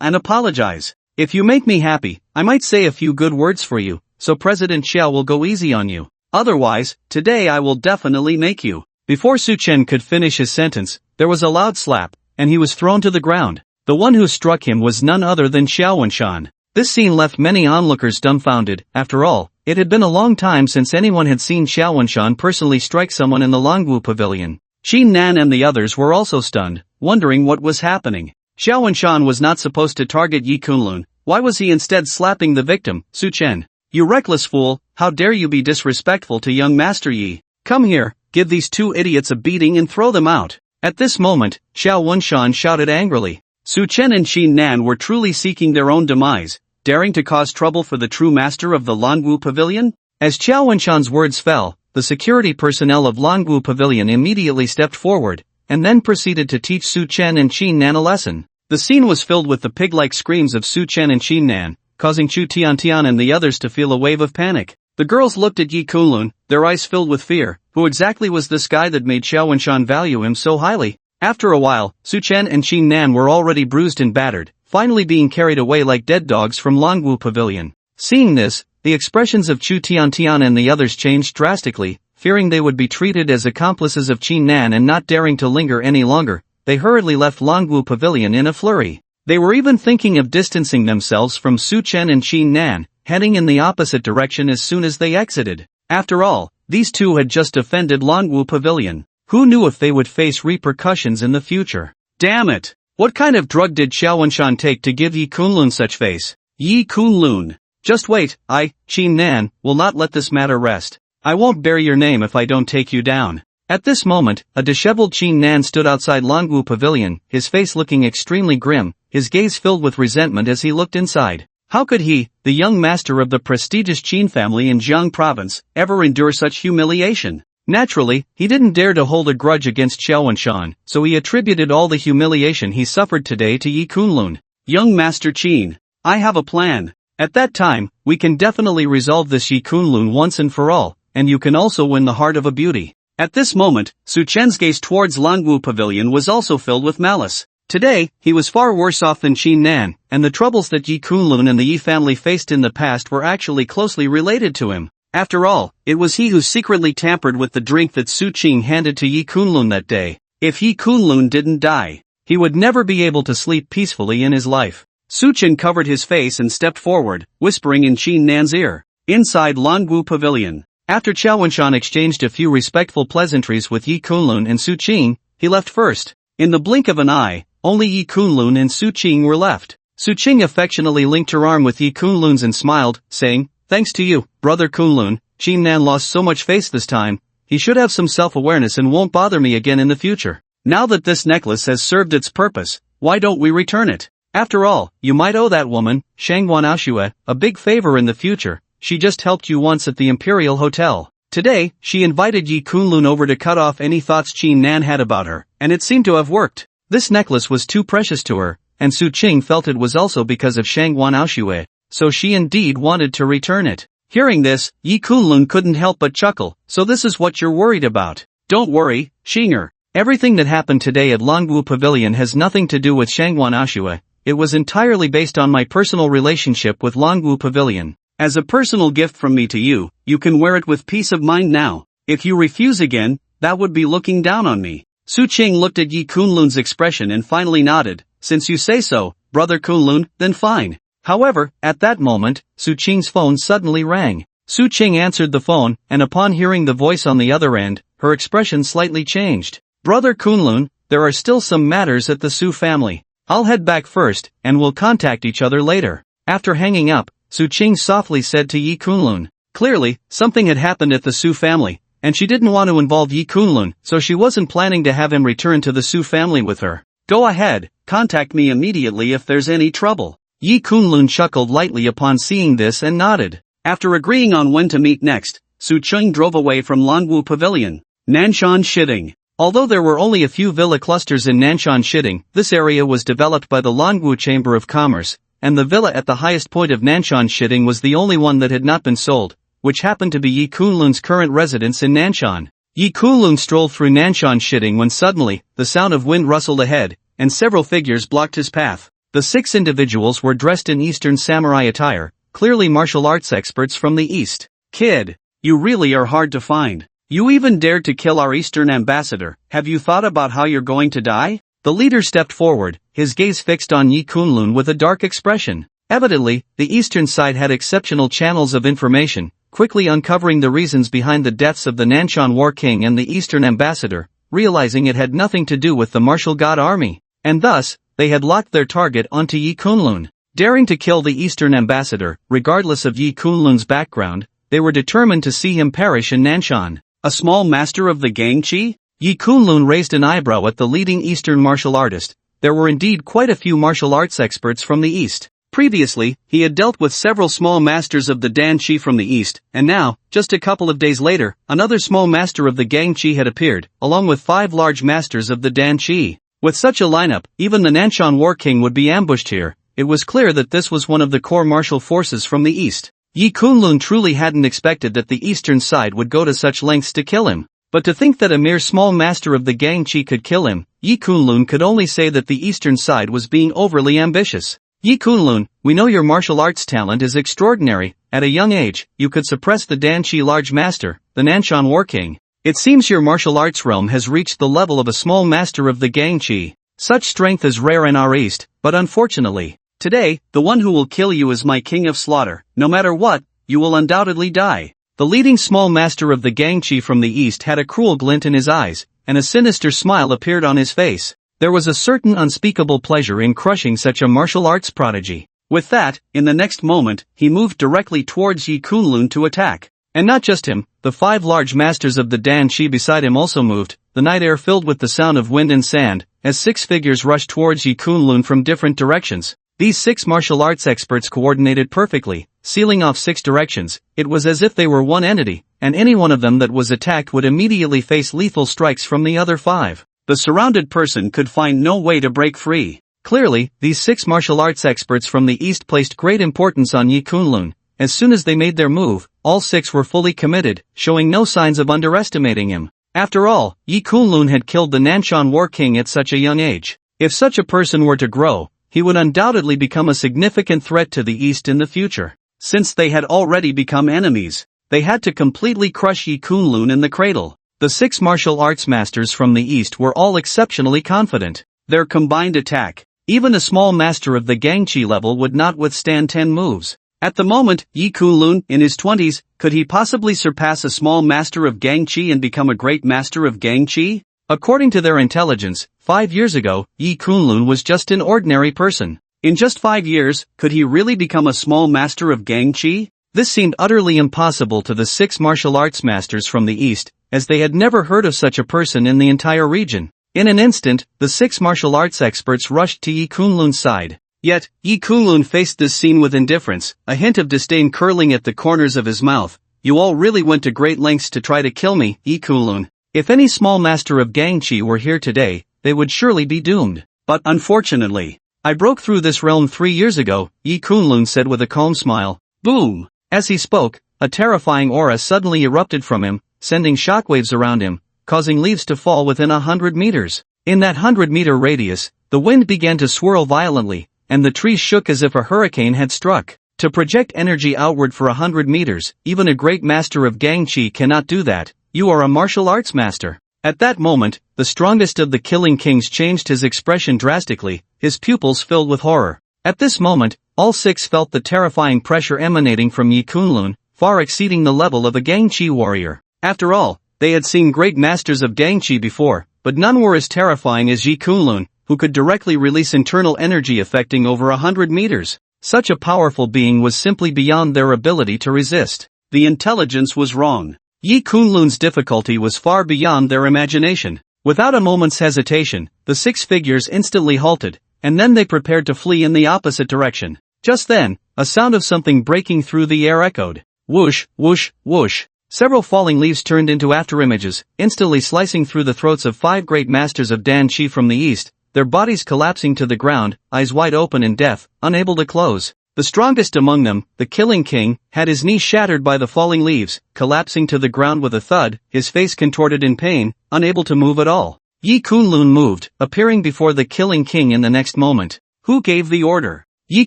and apologize. If you make me happy, I might say a few good words for you, so President Xiao will go easy on you. Otherwise, today I will definitely make you. Before Su Chen could finish his sentence, there was a loud slap, and he was thrown to the ground. The one who struck him was none other than Xiao Wenshan. This scene left many onlookers dumbfounded. After all, it had been a long time since anyone had seen Xiao Wenshan personally strike someone in the Longwu Pavilion. Chingan and the others were also stunned, wondering what was happening. Xiao Wenshan was not supposed to target Yi Kunlun. Why was he instead slapping the victim, Su Chen? You reckless fool, how dare you be disrespectful to young Master Yi? Come here, give these two idiots a beating and throw them out. At this moment, Xiao Wenshan shouted angrily. Su Chen and Chingan were truly seeking their own demise, daring to cause trouble for the true master of the Longwu Pavilion? As Xiao Wenshan's words fell, the security personnel of Longwu Pavilion immediately stepped forward, and then proceeded to teach Su Chen and Chingan a lesson. The scene was filled with the pig-like screams of Su Chen and Chingan, causing Chu Tian and the others to feel a wave of panic. The girls looked at Yi Kunlun, their eyes filled with fear. Who exactly was this guy that made Xiao Wenshan value him so highly? After a while, Su Chen and Chingan were already bruised and battered, finally being carried away like dead dogs from Longwu Pavilion. Seeing this, the expressions of Chu Tiantian and the others changed drastically. Fearing they would be treated as accomplices of Chingan and not daring to linger any longer, they hurriedly left Longwu Pavilion in a flurry. They were even thinking of distancing themselves from Su Chen and Chingan, heading in the opposite direction as soon as they exited. After all, these two had just offended Longwu Pavilion. Who knew if they would face repercussions in the future? Damn it! What kind of drug did Xiaowanshan take to give Yi Kunlun such face? Yi Kunlun. Just wait, Chingan, will not let this matter rest. I won't bear your name if I don't take you down. At this moment, a disheveled Chingan stood outside Longwu Pavilion, his face looking extremely grim, his gaze filled with resentment as he looked inside. How could he, the young master of the prestigious Qin family in Jiang province, ever endure such humiliation? Naturally, he didn't dare to hold a grudge against Xiaowanshan, so he attributed all the humiliation he suffered today to Yi Kunlun. Young Master Qin, I have a plan. At that time, we can definitely resolve this Yi Kunlun once and for all, and you can also win the heart of a beauty. At this moment, Su Chen's gaze towards Longwu Pavilion was also filled with malice. Today, he was far worse off than Chingan, and the troubles that Yi Kunlun and the Yi family faced in the past were actually closely related to him. After all, it was he who secretly tampered with the drink that Su Qing handed to Yi Kunlun that day. If Yi Kunlun didn't die, he would never be able to sleep peacefully in his life. Su Chen covered his face and stepped forward, whispering in Chingan's ear. Inside Longwu Pavilion. After Xiaowanshan exchanged a few respectful pleasantries with Yi Kunlun and Su Qing, he left first. In the blink of an eye, only Yi Kunlun and Su Qing were left. Su Qing affectionately linked her arm with Yi Kunlun's and smiled, saying, "Thanks to you, brother Kunlun, Chingan lost so much face this time, he should have some self-awareness and won't bother me again in the future. Now that this necklace has served its purpose, why don't we return it? After all, you might owe that woman, Shangwan Aoshue, a big favor in the future. She just helped you once at the Imperial Hotel." Today, she invited Yi Kunlun over to cut off any thoughts Chingan had about her, and it seemed to have worked. This necklace was too precious to her, and Su Qing felt it was also because of Shangwan Aoshue, so she indeed wanted to return it. Hearing this, Yi Kunlun couldn't help but chuckle. "So this is what you're worried about? Don't worry, Shinger. Everything that happened today at Longwu Pavilion has nothing to do with Shangwan Aoshue. It was entirely based on my personal relationship with Longwu Pavilion. As a personal gift from me to you, you can wear it with peace of mind now. If you refuse again, that would be looking down on me." Su Qing looked at Yi Kunlun's expression and finally nodded. "Since you say so, brother Kunlun, then fine." However, at that moment, Su Qing's phone suddenly rang. Su Qing answered the phone, and upon hearing the voice on the other end, her expression slightly changed. "Brother Kunlun, there are still some matters at the Su family. I'll head back first, and we'll contact each other later." After hanging up, Su Qing softly said to Yi Kunlun. Clearly, something had happened at the Su family, and she didn't want to involve Yi Kunlun, so she wasn't planning to have him return to the Su family with her. "Go ahead, contact me immediately if there's any trouble." Yi Kunlun chuckled lightly upon seeing this and nodded. After agreeing on when to meet next, Su Qing drove away from Longwu Pavilion. Nanshan Shiding. Although there were only a few villa clusters in Nanshan Shiding, this area was developed by the Longwu Chamber of Commerce, and the villa at the highest point of Nanshan Shiding was the only one that had not been sold, which happened to be Yi Kunlun's current residence in Nanshan. Yi Kunlun strolled through Nanshan Shiding when suddenly, the sound of wind rustled ahead, and several figures blocked his path. The 6 individuals were dressed in Eastern samurai attire, clearly martial arts experts from the East. "Kid, you really are hard to find. You even dared to kill our Eastern ambassador. Have you thought about how you're going to die?" The leader stepped forward, his gaze fixed on Yi Kunlun with a dark expression. Evidently, the Eastern side had exceptional channels of information, quickly uncovering the reasons behind the deaths of the Nanshan War King and the Eastern ambassador, realizing it had nothing to do with the martial god army. And thus, they had locked their target onto Yi Kunlun. Daring to kill the Eastern ambassador, regardless of Yi Kunlun's background, they were determined to see him perish in Nanshan. A small master of the Gangchi? Yi Kunlun raised an eyebrow at the leading Eastern martial artist. There were indeed quite a few martial arts experts from the East. Previously, he had dealt with several small masters of the Danchi from the East, and now, just a couple of days later, another small master of the Gangchi had appeared, along with 5 large masters of the Danchi. With such a lineup, even the Nanshan War King would be ambushed here. It was clear that this was one of the core martial forces from the East. Yi Kunlun truly hadn't expected that the Eastern side would go to such lengths to kill him. But to think that a mere small master of the Gangchi could kill him, Yi Kunlun could only say that the eastern side was being overly ambitious. Yi Kunlun, we know your martial arts talent is extraordinary. At a young age, you could suppress the Danchi large master, the Nanshan War King. It seems your martial arts realm has reached the level of a small master of the Gangchi. Such strength is rare in our east, but unfortunately, today, the one who will kill you is my king of slaughter. No matter what, you will undoubtedly die. The leading small master of the Gangchi from the east had a cruel glint in his eyes, and a sinister smile appeared on his face. There was a certain unspeakable pleasure in crushing such a martial arts prodigy. With that, in the next moment, he moved directly towards Yi Kunlun to attack. And not just him, the 5 large masters of the Danchi beside him also moved, the night air filled with the sound of wind and sand, as 6 figures rushed towards Yi Kunlun from different directions. These 6 martial arts experts coordinated perfectly, sealing off 6 directions. It was as if they were one entity, and any one of them that was attacked would immediately face lethal strikes from the other 5. The surrounded person could find no way to break free. Clearly, these 6 martial arts experts from the east placed great importance on Yi Kunlun. As soon as they made their move, all 6 were fully committed, showing no signs of underestimating him. After all, Yi Kunlun had killed the Nanshan War King at such a young age. If such a person were to grow, he would undoubtedly become a significant threat to the east in the future. Since they had already become enemies, they had to completely crush Yi Kunlun in the cradle. The 6 martial arts masters from the east were all exceptionally confident. Their combined attack, even a small master of the Gangchi level would not withstand 10 moves. At the moment, Yi Kunlun, in his 20s, could he possibly surpass a small master of Gangchi and become a great master of Gangchi? According to their intelligence, 5 years ago, Yi Kunlun was just an ordinary person. In just 5 years, could he really become a small master of Gangchi? This seemed utterly impossible to the 6 martial arts masters from the east, as they had never heard of such a person in the entire region. In an instant, the 6 martial arts experts rushed to Yi Kunlun's side. Yet, Yi Kunlun faced this scene with indifference, a hint of disdain curling at the corners of his mouth. You all really went to great lengths to try to kill me, Yi Kunlun. If any small master of Gangchi were here today, they would surely be doomed. But unfortunately, I broke through this realm 3 years ago, Yi Kunlun said with a calm smile. Boom! As he spoke, a terrifying aura suddenly erupted from him, sending shockwaves around him, causing leaves to fall within 100 meters. In that 100-meter radius, the wind began to swirl violently, and the trees shook as if a hurricane had struck. To project energy outward for 100 meters, even a great master of Gangchi cannot do that. You are a martial arts master. At that moment, the strongest of the Killing Kings changed his expression drastically, his pupils filled with horror. At this moment, all 6 felt the terrifying pressure emanating from Yi Kunlun, far exceeding the level of a Gangchi warrior. After all, they had seen great masters of Gangchi before, but none were as terrifying as Yi Kunlun, who could directly release internal energy affecting over 100 meters. Such a powerful being was simply beyond their ability to resist. The intelligence was wrong. Yi Kunlun's difficulty was far beyond their imagination. Without a moment's hesitation, the 6 figures instantly halted, and then they prepared to flee in the opposite direction. Just then, a sound of something breaking through the air echoed. Whoosh, whoosh, whoosh. Several falling leaves turned into afterimages, instantly slicing through the throats of 5 great masters of Danchi from the east, their bodies collapsing to the ground, eyes wide open in death, unable to close. The strongest among them, the Killing King, had his knee shattered by the falling leaves, collapsing to the ground with a thud, his face contorted in pain, unable to move at all. Yi Kunlun moved, appearing before the Killing King in the next moment. Who gave the order? Yi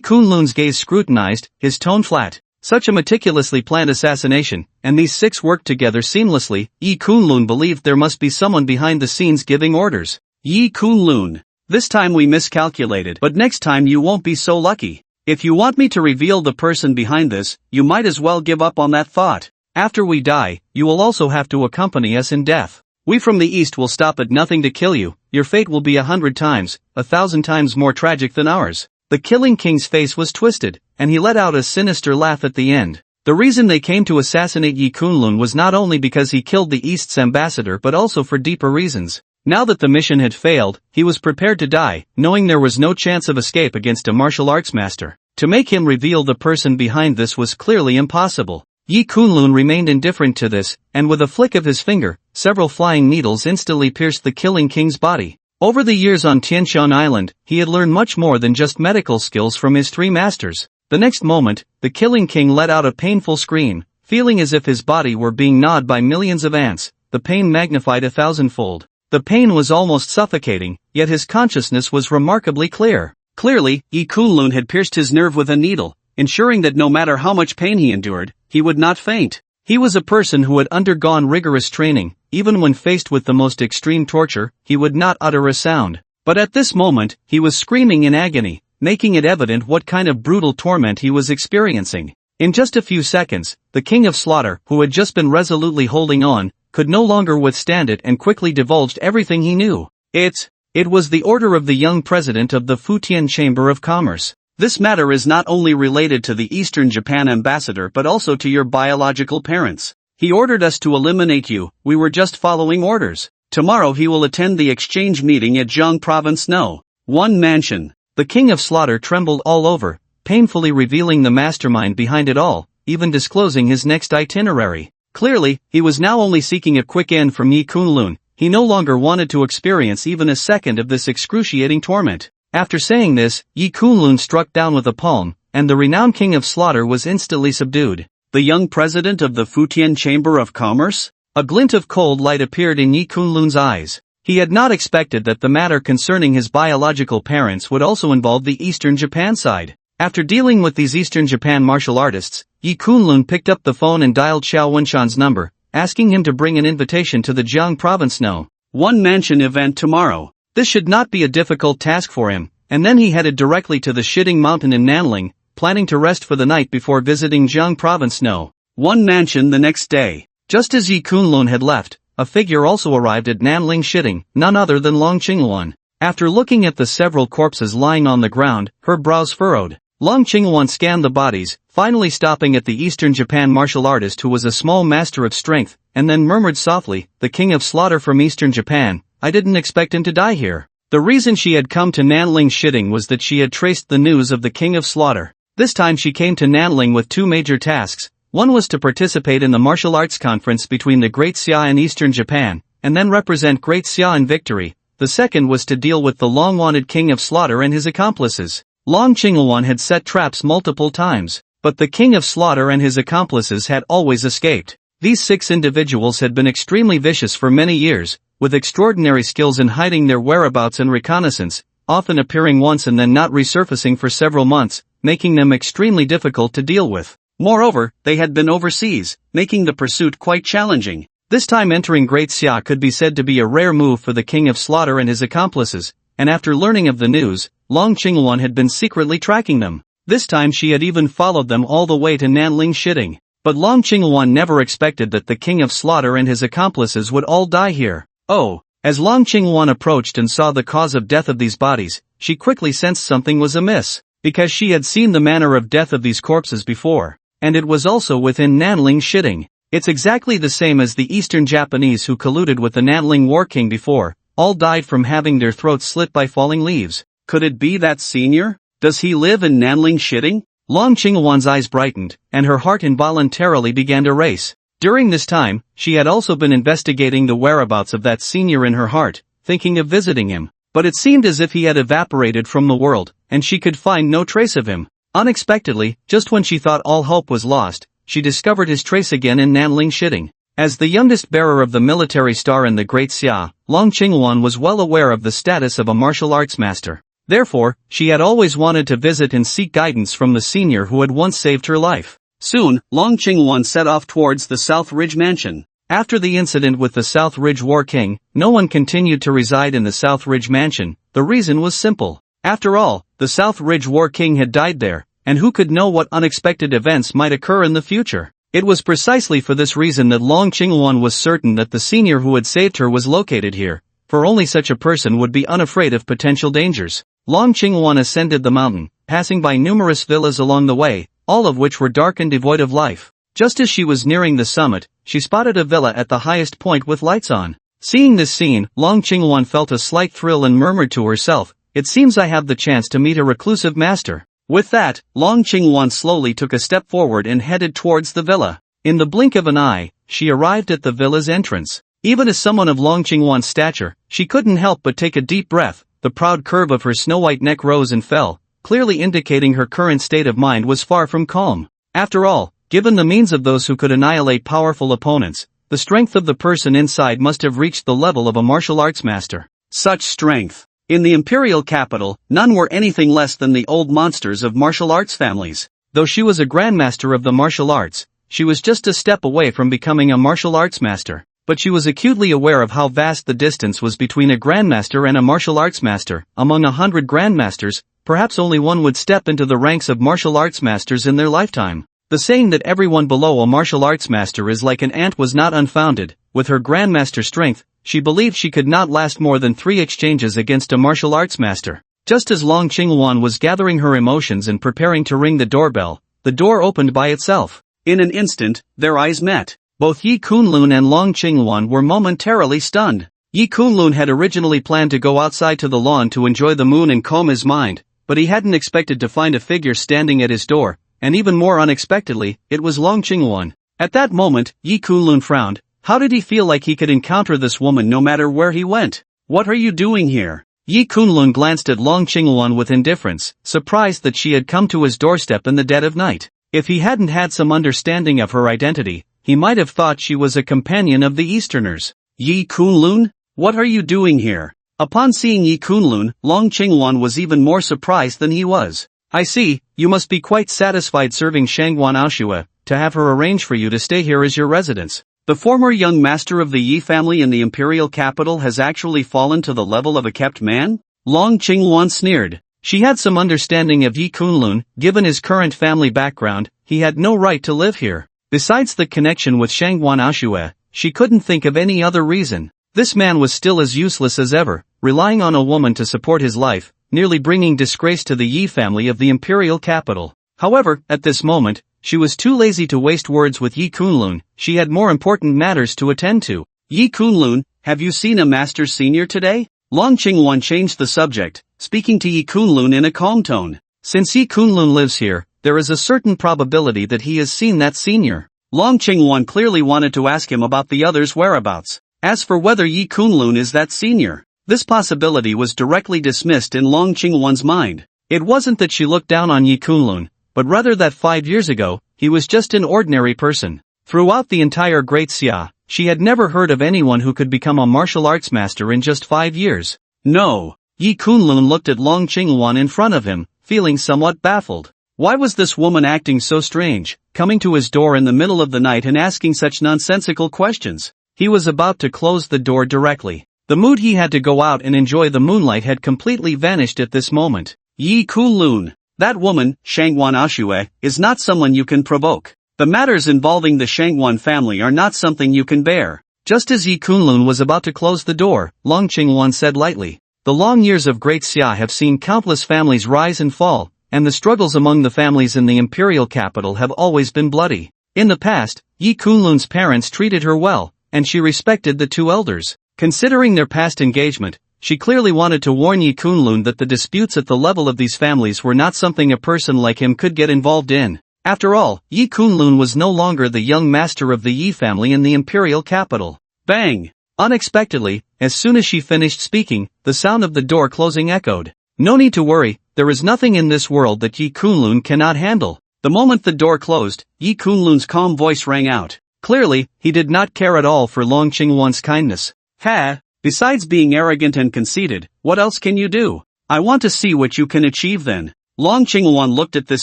Kunlun's gaze scrutinized, his tone flat. Such a meticulously planned assassination, and these 6 worked together seamlessly. Yi Kunlun believed there must be someone behind the scenes giving orders. Yi Kunlun. This time we miscalculated, but next time you won't be so lucky. If you want me to reveal the person behind this, you might as well give up on that thought. After we die, you will also have to accompany us in death. We from the east will stop at nothing to kill you. Your fate will be 100 times, 1,000 times more tragic than ours. The Killing King's face was twisted, and he let out a sinister laugh at the end. The reason they came to assassinate Yi Kunlun was not only because he killed the East's ambassador but also for deeper reasons. Now that the mission had failed, he was prepared to die, knowing there was no chance of escape against a martial arts master. To make him reveal the person behind this was clearly impossible. Yi Kunlun remained indifferent to this, and with a flick of his finger, several flying needles instantly pierced the Killing King's body. Over the years on Tianshan Island, he had learned much more than just medical skills from his 3 masters. The next moment, the Killing King let out a painful scream, feeling as if his body were being gnawed by millions of ants. the pain magnified 1,000-fold. The pain was almost suffocating, yet his consciousness was remarkably clear. Clearly, Yi Kunlun had pierced his nerve with a needle, ensuring that no matter how much pain he endured, he would not faint. He was a person who had undergone rigorous training. Even when faced with the most extreme torture, he would not utter a sound. But at this moment, he was screaming in agony, making it evident what kind of brutal torment he was experiencing. In just a few seconds, the King of Slaughter, who had just been resolutely holding on, could no longer withstand it and quickly divulged everything he knew. It was the order of the young president of the Futian Chamber of Commerce. This matter is not only related to the Eastern Japan ambassador but also to your biological parents. He ordered us to eliminate you, we were just following orders. Tomorrow he will attend the exchange meeting at Jiang Province No. 1 Mansion. The King of Slaughter trembled all over, painfully revealing the mastermind behind it all, even disclosing his next itinerary. Clearly, he was now only seeking a quick end from Yi Kunlun. He no longer wanted to experience even a second of this excruciating torment. After saying this, Yi Kunlun struck down with a palm, and the renowned King of Slaughter was instantly subdued. The young president of the Futian Chamber of Commerce? A glint of cold light appeared in Yi Kunlun's eyes. He had not expected that the matter concerning his biological parents would also involve the Eastern Japan side. After dealing with these Eastern Japan martial artists, Yi Kunlun picked up the phone and dialed Xiao Wenshan's number, asking him to bring an invitation to the Jiang Province No. 1 Mansion event tomorrow. This should not be a difficult task for him, and then he headed directly to the Shiding Mountain in Nanling, planning to rest for the night before visiting Jiang Province No. 1 Mansion the next day. Just as Yi Kunlun had left, a figure also arrived at Nanling Shiding, none other than Long Qingluan. After looking at the several corpses lying on the ground, her brows furrowed. Long Qingluan scanned the bodies, finally stopping at the Eastern Japan martial artist who was a small master of strength, and then murmured softly, "The King of Slaughter from Eastern Japan, I didn't expect him to die here." The reason she had come to Nanling Shiding was that she had traced the news of the King of Slaughter. This time she came to Nanling with two major tasks. One was to participate in the martial arts conference between the Great Xia and Eastern Japan, and then represent Great Xia in victory. The second was to deal with the long-wanted King of Slaughter and his accomplices. Long Qingluan had set traps multiple times, but the King of Slaughter and his accomplices had always escaped. These 6 individuals had been extremely vicious for many years, with extraordinary skills in hiding their whereabouts and reconnaissance, often appearing once and then not resurfacing for several months, making them extremely difficult to deal with. Moreover, they had been overseas, making the pursuit quite challenging. This time entering Great Xia could be said to be a rare move for the King of Slaughter and his accomplices, and after learning of the news, Long Qingluan had been secretly tracking them. This time she had even followed them all the way to Nanling Shiding. But Long Qingluan never expected that the King of Slaughter and his accomplices would all die here. Oh, as Long Qingluan approached and saw the cause of death of these bodies, she quickly sensed something was amiss, because she had seen the manner of death of these corpses before, and it was also within Nanling Shiding. It's exactly the same as the Eastern Japanese who colluded with the Nanling War King before, all died from having their throats slit by falling leaves. Could it be that senior? Does he live in Nanling Shiding? Long Qingluan's eyes brightened, and her heart involuntarily began to race. During this time, she had also been investigating the whereabouts of that senior in her heart, thinking of visiting him, but it seemed as if he had evaporated from the world, and she could find no trace of him. Unexpectedly, just when she thought all hope was lost, she discovered his trace again in Nanling Shiding. As the youngest bearer of the military star in the Great Xia, Long Qingluan was well aware of the status of a martial arts master. Therefore, she had always wanted to visit and seek guidance from the senior who had once saved her life. Soon, Long Qingluan set off towards the South Ridge Mansion. After the incident with the South Ridge War King, no one continued to reside in the South Ridge Mansion. The reason was simple. After all, the South Ridge War King had died there, and who could know what unexpected events might occur in the future? It was precisely for this reason that Long Qingluan was certain that the senior who had saved her was located here, for only such a person would be unafraid of potential dangers. Long Qingluan ascended the mountain, passing by numerous villas along the way, all of which were dark and devoid of life. Just as she was nearing the summit, she spotted a villa at the highest point with lights on. Seeing this scene, Long Qingluan felt a slight thrill and murmured to herself, "It seems I have the chance to meet a reclusive master." With that, Long Qingluan slowly took a step forward and headed towards the villa. In the blink of an eye, she arrived at the villa's entrance. Even as someone of Long Qingluan's stature, she couldn't help but take a deep breath. The proud curve of her snow-white neck rose and fell, clearly indicating her current state of mind was far from calm. After all, given the means of those who could annihilate powerful opponents, the strength of the person inside must have reached the level of a martial arts master. Such strength. In the imperial capital, none were anything less than the old monsters of martial arts families. Though she was a grandmaster of the martial arts, she was just a step away from becoming a martial arts master. But she was acutely aware of how vast the distance was between a grandmaster and a martial arts master. Among 100 grandmasters, perhaps only one would step into the ranks of martial arts masters in their lifetime. The saying that everyone below a martial arts master is like an ant was not unfounded. With her grandmaster strength, she believed she could not last more than 3 exchanges against a martial arts master. Just as Long Qingwan was gathering her emotions and preparing to ring the doorbell, the door opened by itself. In an instant, their eyes met. Both Yi Kunlun and Long Qingwan were momentarily stunned. Yi Kunlun had originally planned to go outside to the lawn to enjoy the moon and calm his mind, but he hadn't expected to find a figure standing at his door, and even more unexpectedly, it was Long Qingwan. At that moment, Yi Kunlun frowned. How did he feel like he could encounter this woman no matter where he went? What are you doing here? Yi Kunlun glanced at Long Qingwan with indifference, surprised that she had come to his doorstep in the dead of night. If he hadn't had some understanding of her identity, he might have thought she was a companion of the Easterners. Yi Kunlun? What are you doing here? Upon seeing Yi Kunlun, Long Qingwan was even more surprised than he was. I see, you must be quite satisfied serving Shangguan Aoshue, to have her arrange for you to stay here as your residence. The former young master of the Yi family in the imperial capital has actually fallen to the level of a kept man? Long Qingwan sneered. She had some understanding of Yi Kunlun. Given his current family background, he had no right to live here. Besides the connection with Shangguan Aoshue, she couldn't think of any other reason. This man was still as useless as ever, relying on a woman to support his life, nearly bringing disgrace to the Yi family of the imperial capital. However, at this moment, she was too lazy to waste words with Yi Kunlun. She had more important matters to attend to. Yi Kunlun, have you seen a master senior today? Long Qingwan changed the subject, speaking to Yi Kunlun in a calm tone. Since Yi Kunlun lives here, there is a certain probability that he has seen that senior. Long Qingwan clearly wanted to ask him about the other's whereabouts. As for whether Yi Kunlun is that senior, this possibility was directly dismissed in Long Qingwan's mind. It wasn't that she looked down on Yi Kunlun, but rather that 5 years ago, he was just an ordinary person. Throughout the entire Great Xia, she had never heard of anyone who could become a martial arts master in just 5 years. No. Yi Kunlun looked at Long Qingwan in front of him, feeling somewhat baffled. Why was this woman acting so strange, coming to his door in the middle of the night and asking such nonsensical questions? He was about to close the door directly. The mood he had to go out and enjoy the moonlight had completely vanished at this moment. Yi Kunlun. That woman, Shangguan Aoshue, is not someone you can provoke. The matters involving the Shangguan family are not something you can bear. Just as Yi Kunlun was about to close the door, Long Qingwan said lightly, the long years of Great Xia have seen countless families rise and fall, and the struggles among the families in the imperial capital have always been bloody. In the past, Yi Kunlun's parents treated her well, and she respected the two elders. Considering their past engagement, she clearly wanted to warn Yi Kunlun that the disputes at the level of these families were not something a person like him could get involved in. After all, Yi Kunlun was no longer the young master of the Yi family in the imperial capital. Bang! Unexpectedly, as soon as she finished speaking, the sound of the door closing echoed. No need to worry, there is nothing in this world that Yi Kunlun cannot handle. The moment the door closed, Yi Kunlun's calm voice rang out. Clearly, he did not care at all for Long Qingwan's kindness. Ha! Besides being arrogant and conceited, what else can you do? I want to see what you can achieve then. Long Qingwan looked at this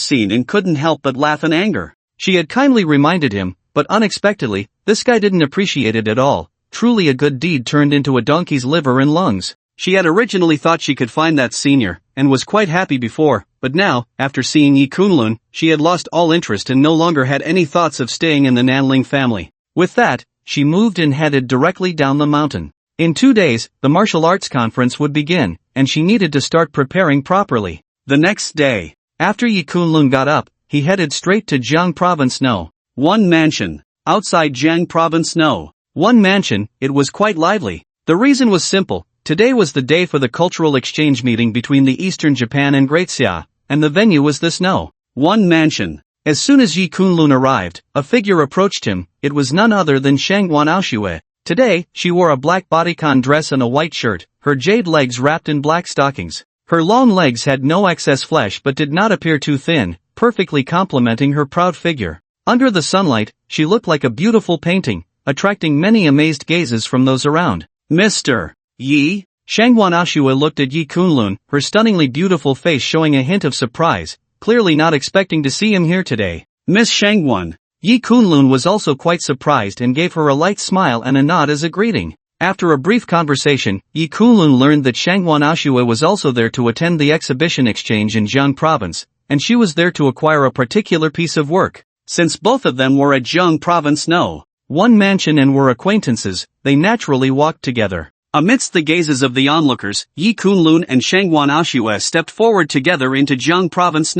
scene and couldn't help but laugh in anger. She had kindly reminded him, but unexpectedly, this guy didn't appreciate it at all. Truly a good deed turned into a donkey's liver and lungs. She had originally thought she could find that senior, and was quite happy before, but now, after seeing Yi Kunlun, she had lost all interest and no longer had any thoughts of staying in the Nanling family. With that, she moved and headed directly down the mountain. In 2 days, the martial arts conference would begin, and she needed to start preparing properly. The next day, after Yi Kunlun got up, he headed straight to Jiang province No. 1 mansion. Outside Jiang province No. 1 mansion, it was quite lively. The reason was simple. Today was the day for the cultural exchange meeting between the Eastern Japan and Great Xia, and the venue was this No. 1 mansion. As soon as Yi Kunlun arrived, a figure approached him. It was none other than Shangguan Aoshue. Today, she wore a black bodycon dress and a white shirt, her jade legs wrapped in black stockings. Her long legs had no excess flesh but did not appear too thin, perfectly complementing her proud figure. Under the sunlight, she looked like a beautiful painting, attracting many amazed gazes from those around. Mr. Yi? Shangwan Ashua looked at Yi Kunlun, her stunningly beautiful face showing a hint of surprise, clearly not expecting to see him here today. Miss Shangwan. Yi Kunlun was also quite surprised and gave her a light smile and a nod as a greeting. After a brief conversation, Yi Kunlun learned that Shangwan Ashua was also there to attend the exhibition exchange in Jiang province, and she was there to acquire a particular piece of work. Since both of them were at Jiang province one mansion and were acquaintances, they naturally walked together. Amidst the gazes of the onlookers, Yi Kunlun and Shangwan Ashua stepped forward together into Jiang province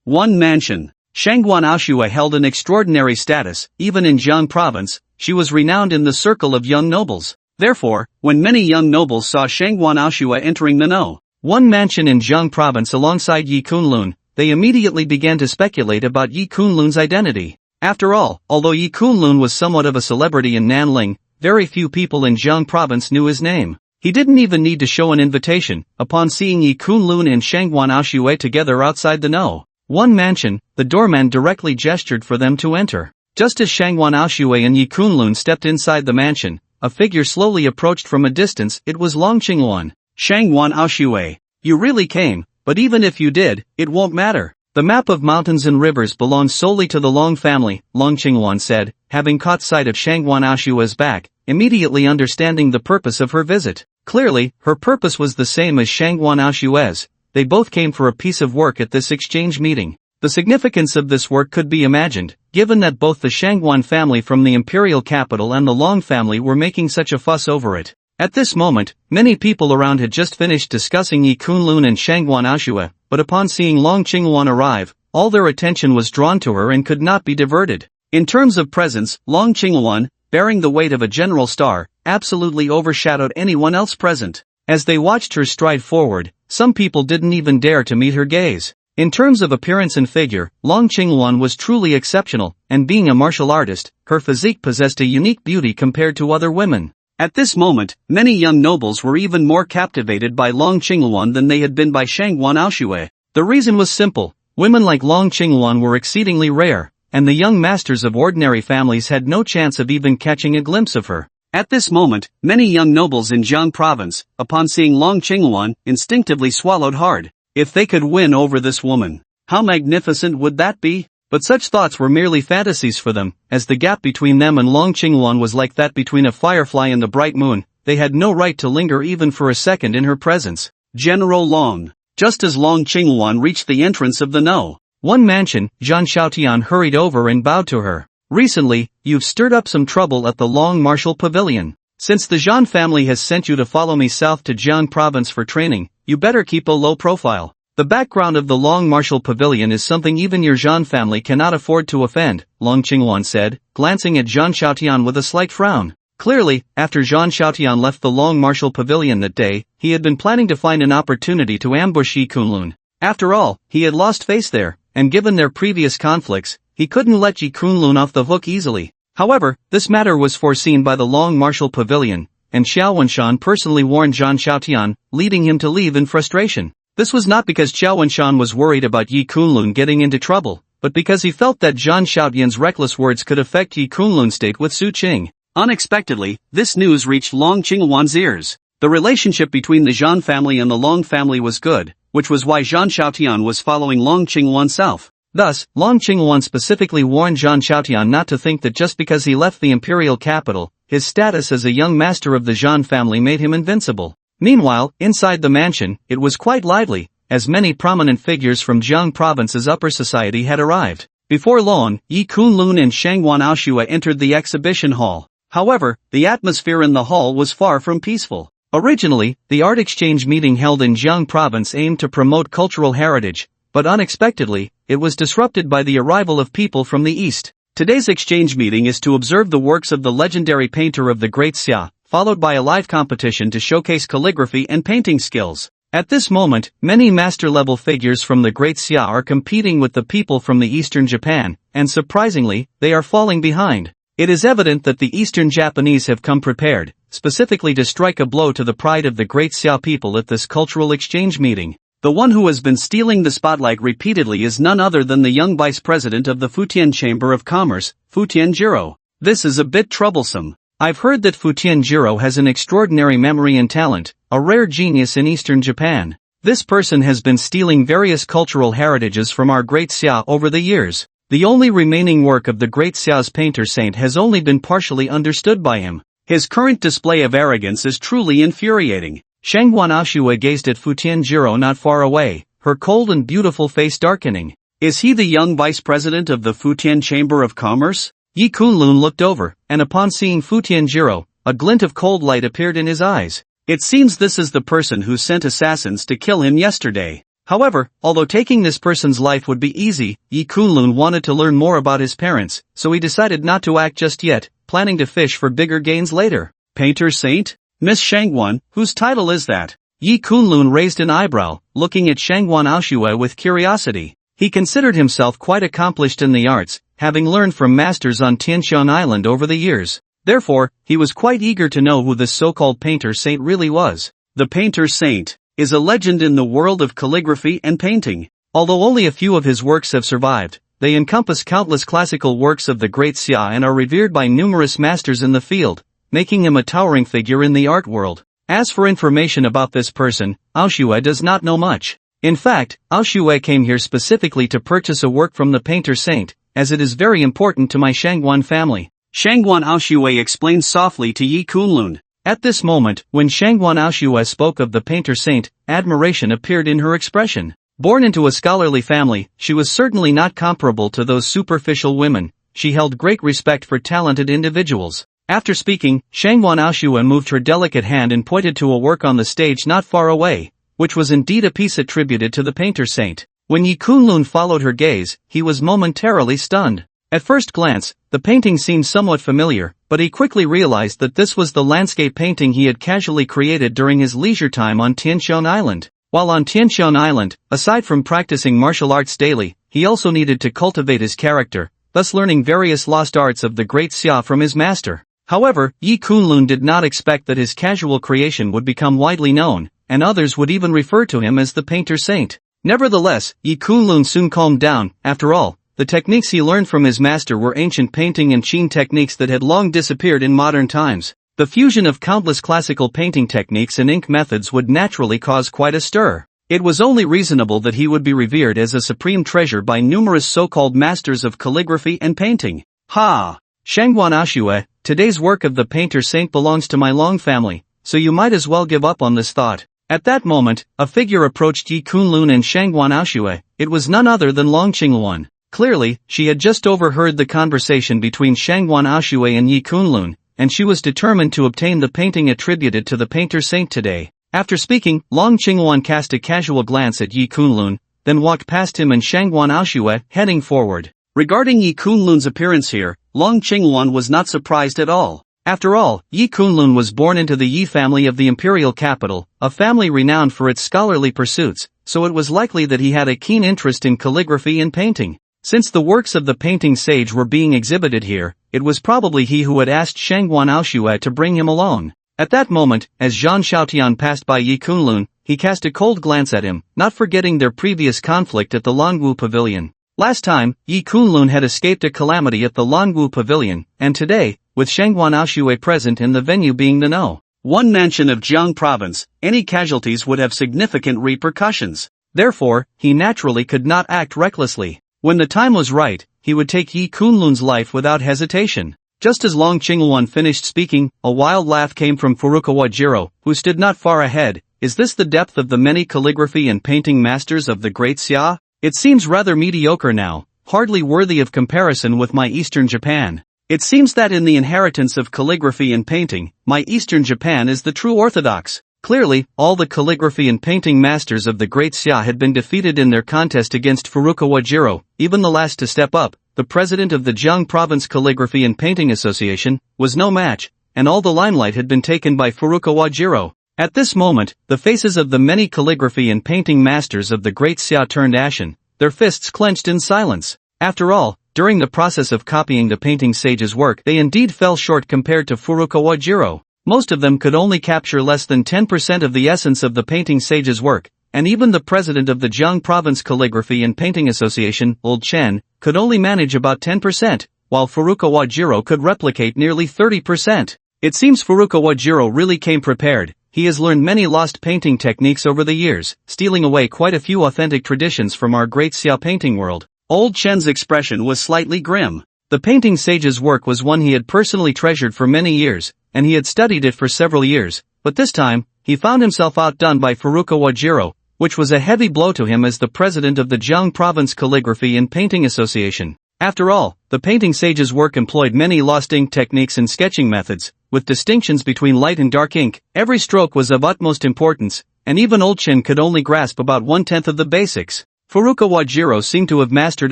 one mansion. Shangwan Ashua held an extraordinary status, even in Jiang province, she was renowned in the circle of young nobles. Therefore, when many young nobles saw Shangwan Ashua entering the one mansion in Jiang province alongside Yi Kunlun, they immediately began to speculate about Yi Kunlun's identity. After all, although Yi Kunlun was somewhat of a celebrity in Nanling, very few people in Jiang province knew his name. He didn't even need to show an invitation. Upon seeing Yi Kunlun and Shangwan Ashua together outside the one mansion, the doorman directly gestured for them to enter. Just as Shangwan Ashua and Yi Kunlun stepped inside the mansion, a figure slowly approached from a distance. It was Long Qingwan. Shangwan Ashua. You really came, but even if you did, it won't matter. The map of mountains and rivers belongs solely to the Long family, Long Qingwan said, having caught sight of Shangwan Ashua's back, immediately understanding the purpose of her visit. Clearly, her purpose was the same as Shangwan Ashua's. They both came for a piece of work at this exchange meeting. The significance of this work could be imagined, given that both the Shangwan family from the imperial capital and the Long family were making such a fuss over it. At this moment, many people around had just finished discussing Yi Kunlun and Shangwan Ashua, but upon seeing Long Qingwan arrive, all their attention was drawn to her and could not be diverted. In terms of presence, Long Qingwan, bearing the weight of a general star, absolutely overshadowed anyone else present. As they watched her stride forward, some people didn't even dare to meet her gaze. In terms of appearance and figure, Long Qingwan was truly exceptional, and being a martial artist, her physique possessed a unique beauty compared to other women. At this moment, many young nobles were even more captivated by Long Qingwan than they had been by Shangwan Ashua. The reason was simple: women like Long Qingwan were exceedingly rare, and the young masters of ordinary families had no chance of even catching a glimpse of her. At this moment, many young nobles in Jiang province, upon seeing Long Qingwan, instinctively swallowed hard. If they could win over this woman, how magnificent would that be? But such thoughts were merely fantasies for them, as the gap between them and Long Qingwan was like that between a firefly and the bright moon. They had no right to linger even for a second in her presence. General Long. Just as Long Qingwan reached the entrance of the one mansion, Zhan Xiaotian hurried over and bowed to her. Recently, you've stirred up some trouble at the Long Martial Pavilion. Since the Zhan family has sent you to follow me south to Jiang province for training, you better keep a low profile. The background of the Long Martial Pavilion is something even your Zhan family cannot afford to offend, Long Qingwan said, glancing at Zhan Xiaotian with a slight frown. Clearly, after Zhan Xiaotian left the Long Martial Pavilion that day, he had been planning to find an opportunity to ambush Yi Kunlun. After all, he had lost face there, and given their previous conflicts, he couldn't let Yi Kunlun off the hook easily. However, this matter was foreseen by the Long Martial Pavilion, and Xiao Wenshan personally warned Zhan Xiaotian, leading him to leave in frustration. This was not because Xiao Wenshan was worried about Yi Kunlun getting into trouble, but because he felt that Zhan Xiaotian's reckless words could affect Yi Kunlun's date with Su Qing. Unexpectedly, this news reached Long Qingwan's ears. The relationship between the Zhan family and the Long family was good, which was why Zhan Xiaotian was following Long Qingwan south. Thus, Long Qingwan specifically warned Zhan Xiaotian not to think that just because he left the imperial capital, his status as a young master of the Zhan family made him invincible. Meanwhile, inside the mansion, it was quite lively, as many prominent figures from Jiang province's upper society had arrived. Before long, Yi Kunlun and Shangwan Ashua entered the exhibition hall. However, the atmosphere in the hall was far from peaceful. Originally, the art exchange meeting held in Jiang province aimed to promote cultural heritage, but unexpectedly, it was disrupted by the arrival of people from the east. Today's exchange meeting is to observe the works of the legendary painter of the Great Xia, followed by a live competition to showcase calligraphy and painting skills. At this moment, many master-level figures from the Great Xia are competing with the people from the eastern Japan, and surprisingly, they are falling behind. It is evident that the eastern Japanese have come prepared, specifically to strike a blow to the pride of the Great Xia people at this cultural exchange meeting. The one who has been stealing the spotlight repeatedly is none other than the young vice president of the Futian Chamber of Commerce, Futian Jiro. This is a bit troublesome. I've heard that Futian-jiro has an extraordinary memory and talent, a rare genius in Eastern Japan. This person has been stealing various cultural heritages from our great Xia over the years. The only remaining work of the great Xia's painter saint has only been partially understood by him. His current display of arrogance is truly infuriating. Shangguan Aoshue gazed at Futian-jiro not far away, her cold and beautiful face darkening. Is he the young vice president of the Futian Chamber of Commerce? Yi Kunlun looked over, and upon seeing Futian-jiro, a glint of cold light appeared in his eyes. It seems this is the person who sent assassins to kill him yesterday. However, although taking this person's life would be easy, Yi Kunlun wanted to learn more about his parents, so he decided not to act just yet, planning to fish for bigger gains later. Painter Saint? Miss Shangguan, whose title is that? Yi Kunlun raised an eyebrow, looking at Shangguan Aoshue with curiosity. He considered himself quite accomplished in the arts, having learned from masters on Tianxiang Island over the years. Therefore, he was quite eager to know who this so-called painter saint really was. The painter saint is a legend in the world of calligraphy and painting. Although only a few of his works have survived, they encompass countless classical works of the great Xia and are revered by numerous masters in the field, making him a towering figure in the art world. As for information about this person, Aoshue does not know much. In fact, Aoshue came here specifically to purchase a work from the painter saint, as it is very important to my Shangguan family. Shangguan Aoshue explained softly to Yi Kunlun. At this moment, when Shangguan Aoshue spoke of the painter saint, admiration appeared in her expression. Born into a scholarly family, she was certainly not comparable to those superficial women. She held great respect for talented individuals. After speaking, Shangguan Aoshue moved her delicate hand and pointed to a work on the stage not far away, which was indeed a piece attributed to the painter saint. When Yi Kunlun followed her gaze, he was momentarily stunned. At first glance, the painting seemed somewhat familiar, but he quickly realized that this was the landscape painting he had casually created during his leisure time on Tianxiang Island. While on Tianxiang Island, aside from practicing martial arts daily, he also needed to cultivate his character, thus learning various lost arts of the great Xia from his master. However, Yi Kunlun did not expect that his casual creation would become widely known, and others would even refer to him as the painter saint. Nevertheless, Yi Kunlun soon calmed down. After all, the techniques he learned from his master were ancient painting and Qin techniques that had long disappeared in modern times. The fusion of countless classical painting techniques and ink methods would naturally cause quite a stir. It was only reasonable that he would be revered as a supreme treasure by numerous so-called masters of calligraphy and painting. Ha! Shangguan Aoshue, today's work of the painter saint belongs to my Long family, so you might as well give up on this thought. At that moment, a figure approached Yi Kunlun and Shangguan Aoshue. It was none other than Long Qingluan. Clearly, she had just overheard the conversation between Shangguan Aoshue and Yi Kunlun, and she was determined to obtain the painting attributed to the painter saint today. After speaking, Long Qingluan cast a casual glance at Yi Kunlun, then walked past him and Shangguan Aoshue, heading forward. Regarding Yi Kunlun's appearance here, Long Qingluan was not surprised at all. After all, Yi Kunlun was born into the Yi family of the imperial capital, a family renowned for its scholarly pursuits, so it was likely that he had a keen interest in calligraphy and painting. Since the works of the painting sage were being exhibited here, it was probably he who had asked Shangguan Aoshue to bring him along. At that moment, as Zhang Xiaotian passed by Yi Kunlun, he cast a cold glance at him, not forgetting their previous conflict at the Longwu Pavilion. Last time, Yi Kunlun had escaped a calamity at the Longwu Pavilion, and today, with Shangguan Aoshue present and the venue being the No.1 mansion of Jiang province, any casualties would have significant repercussions. Therefore, he naturally could not act recklessly. When the time was right, he would take Yi Kunlun's life without hesitation. Just as Long Qingluan finished speaking, a wild laugh came from Furukawa Jiro, who stood not far ahead. Is this the depth of the many calligraphy and painting masters of the great Xia? It seems rather mediocre now, hardly worthy of comparison with my Eastern Japan. It seems that in the inheritance of calligraphy and painting, my Eastern Japan is the true orthodox. Clearly, all the calligraphy and painting masters of the great Xia had been defeated in their contest against Furukawa Jiro. Even the last to step up, the president of the Jiang Province Calligraphy and Painting Association, was no match, and all the limelight had been taken by Furukawa Jiro. At this moment, the faces of the many calligraphy and painting masters of the great Xia turned ashen, their fists clenched in silence. After all, during the process of copying the painting sage's work, they indeed fell short compared to Furukawa Jiro. Most of them could only capture less than 10% of the essence of the painting sage's work, and even the president of the Jiang Province Calligraphy and Painting Association, Old Chen, could only manage about 10%. while Furukawa Jiro could replicate nearly 30%. It seems Furukawa Jiro really came prepared. He has learned many lost painting techniques over the years, stealing away quite a few authentic traditions from our great Xia painting world. Old Chen's expression was slightly grim. The painting sage's work was one he had personally treasured for many years, and he had studied it for several years, but this time, he found himself outdone by Furukawa Jiro, which was a heavy blow to him as the president of the Jiang Province Calligraphy and Painting Association. After all, the painting sage's work employed many lost ink techniques and sketching methods, with distinctions between light and dark ink. Every stroke was of utmost importance, and even old Chin could only grasp about 1/10 of the basics. Furukawa Jiro seemed to have mastered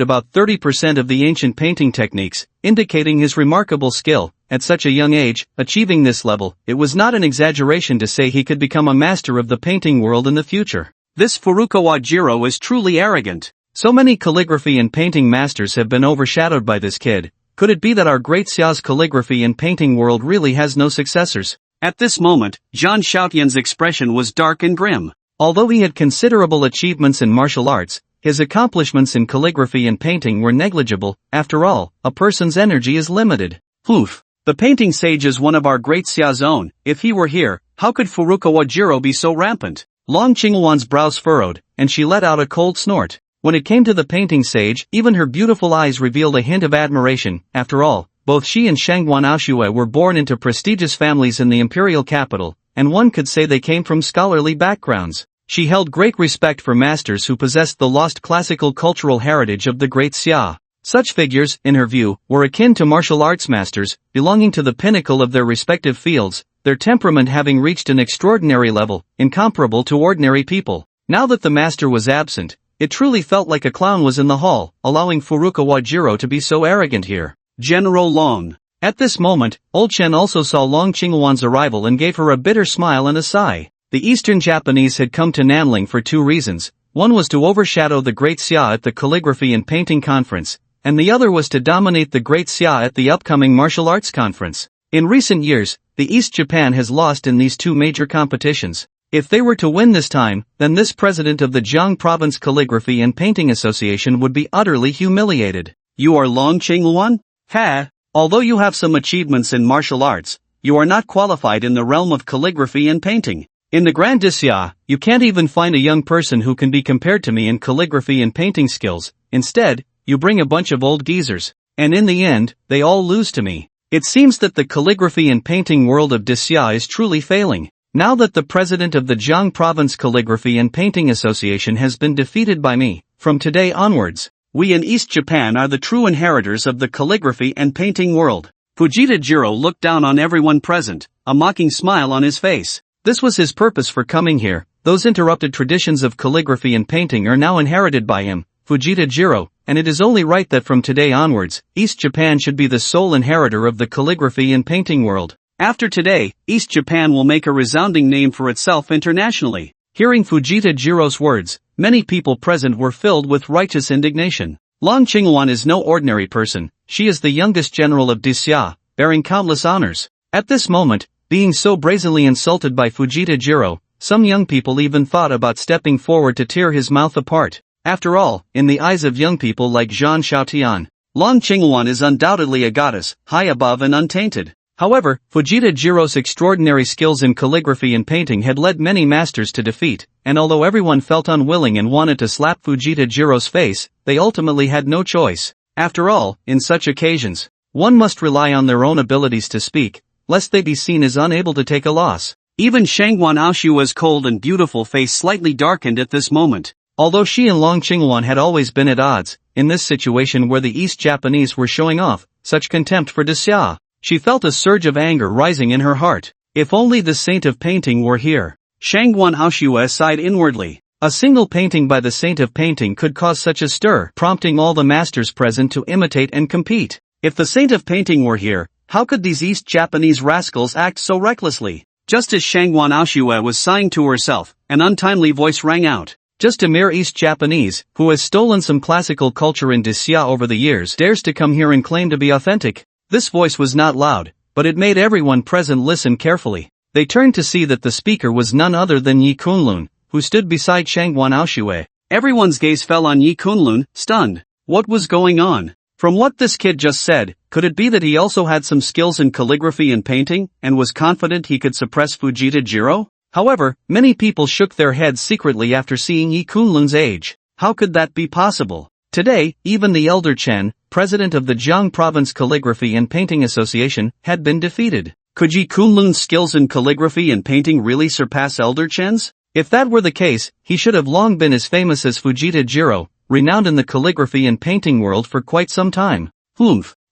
about 30% of the ancient painting techniques, indicating his remarkable skill. At such a young age, achieving this level, it was not an exaggeration to say he could become a master of the painting world in the future. This Furukawa Jiro is truly arrogant. So many calligraphy and painting masters have been overshadowed by this kid. Could it be that our great Xia's calligraphy and painting world really has no successors? At this moment, Zhan Xiaotian's expression was dark and grim. Although he had considerable achievements in martial arts, his accomplishments in calligraphy and painting were negligible. After all, a person's energy is limited. Oof. The painting sage is one of our great Xia's own. If he were here, how could Furukawa Jiro be so rampant? Long Qingwan's brows furrowed, and she let out a cold snort. When it came to the painting sage, even her beautiful eyes revealed a hint of admiration. After all, both she and Shangguan Aoshue were born into prestigious families in the imperial capital, and one could say they came from scholarly backgrounds. She held great respect for masters who possessed the lost classical cultural heritage of the great Xia. Such figures, in her view, were akin to martial arts masters, belonging to the pinnacle of their respective fields, their temperament having reached an extraordinary level, incomparable to ordinary people. Now that the master was absent, it truly felt like a clown was in the hall, allowing Furukawa Jiro to be so arrogant here. General Long. At this moment, Old Chen also saw Long Qingwan's arrival and gave her a bitter smile and a sigh. The Eastern Japanese had come to Nanling for two reasons. One was to overshadow the Great Xia at the Calligraphy and Painting Conference, and the other was to dominate the Great Xia at the upcoming Martial Arts Conference. In recent years, the East Japan has lost in these two major competitions. If they were to win this time, then this president of the Jiang Province Calligraphy and Painting Association would be utterly humiliated. You are Long Qingwan? Ha! Although you have some achievements in martial arts, you are not qualified in the realm of calligraphy and painting. In the Grand Xia, you can't even find a young person who can be compared to me in calligraphy and painting skills. Instead, you bring a bunch of old geezers, and in the end, they all lose to me. It seems that the calligraphy and painting world of Xia is truly failing. Now that the president of the Jiang Province Calligraphy and Painting Association has been defeated by me, from today onwards, we in East Japan are the true inheritors of the calligraphy and painting world. Fujita Jiro looked down on everyone present, a mocking smile on his face. This was his purpose for coming here. Those interrupted traditions of calligraphy and painting are now inherited by him, Fujita Jiro, and it is only right that from today onwards, East Japan should be the sole inheritor of the calligraphy and painting world. After today, East Japan will make a resounding name for itself internationally. Hearing Fujita Jiro's words, many people present were filled with righteous indignation. Long Qingwan is no ordinary person. She is the youngest general of Xia, bearing countless honors. At this moment, being so brazenly insulted by Fujita Jiro, some young people even thought about stepping forward to tear his mouth apart. After all, in the eyes of young people like Zhan Xiaotian, Long Qingwan is undoubtedly a goddess, high above and untainted. However, Fujita Jiro's extraordinary skills in calligraphy and painting had led many masters to defeat, and although everyone felt unwilling and wanted to slap Fujita Jiro's face, they ultimately had no choice. After all, in such occasions, one must rely on their own abilities to speak, lest they be seen as unable to take a loss. Even Shangguan Aoshua's cold and beautiful face slightly darkened at this moment. Although she and Long Qingwan had always been at odds, in this situation where the East Japanese were showing off such contempt for Xia, she felt a surge of anger rising in her heart. If only the saint of painting were here. Shangguan Aoshue sighed inwardly. A single painting by the saint of painting could cause such a stir, prompting all the masters present to imitate and compete. If the saint of painting were here, how could these East Japanese rascals act so recklessly? Just as Shangguan Aoshue was sighing to herself, an untimely voice rang out. Just a mere East Japanese, who has stolen some classical culture in Xia over the years, dares to come here and claim to be authentic. This voice was not loud, but it made everyone present listen carefully. They turned to see that the speaker was none other than Yi Kunlun, who stood beside Shangguan Aoshue. Everyone's gaze fell on Yi Kunlun, stunned. What was going on? From what this kid just said, could it be that he also had some skills in calligraphy and painting, and was confident he could suppress Fujita Jiro? However, many people shook their heads secretly after seeing Yi Kunlun's age. How could that be possible? Today, even the elder Chen, president of the Jiang Province Calligraphy and Painting Association, had been defeated. Could Yi Kunlun's skills in calligraphy and painting really surpass elder Chen's? If that were the case, he should have long been as famous as Fujita Jiro, renowned in the calligraphy and painting world for quite some time.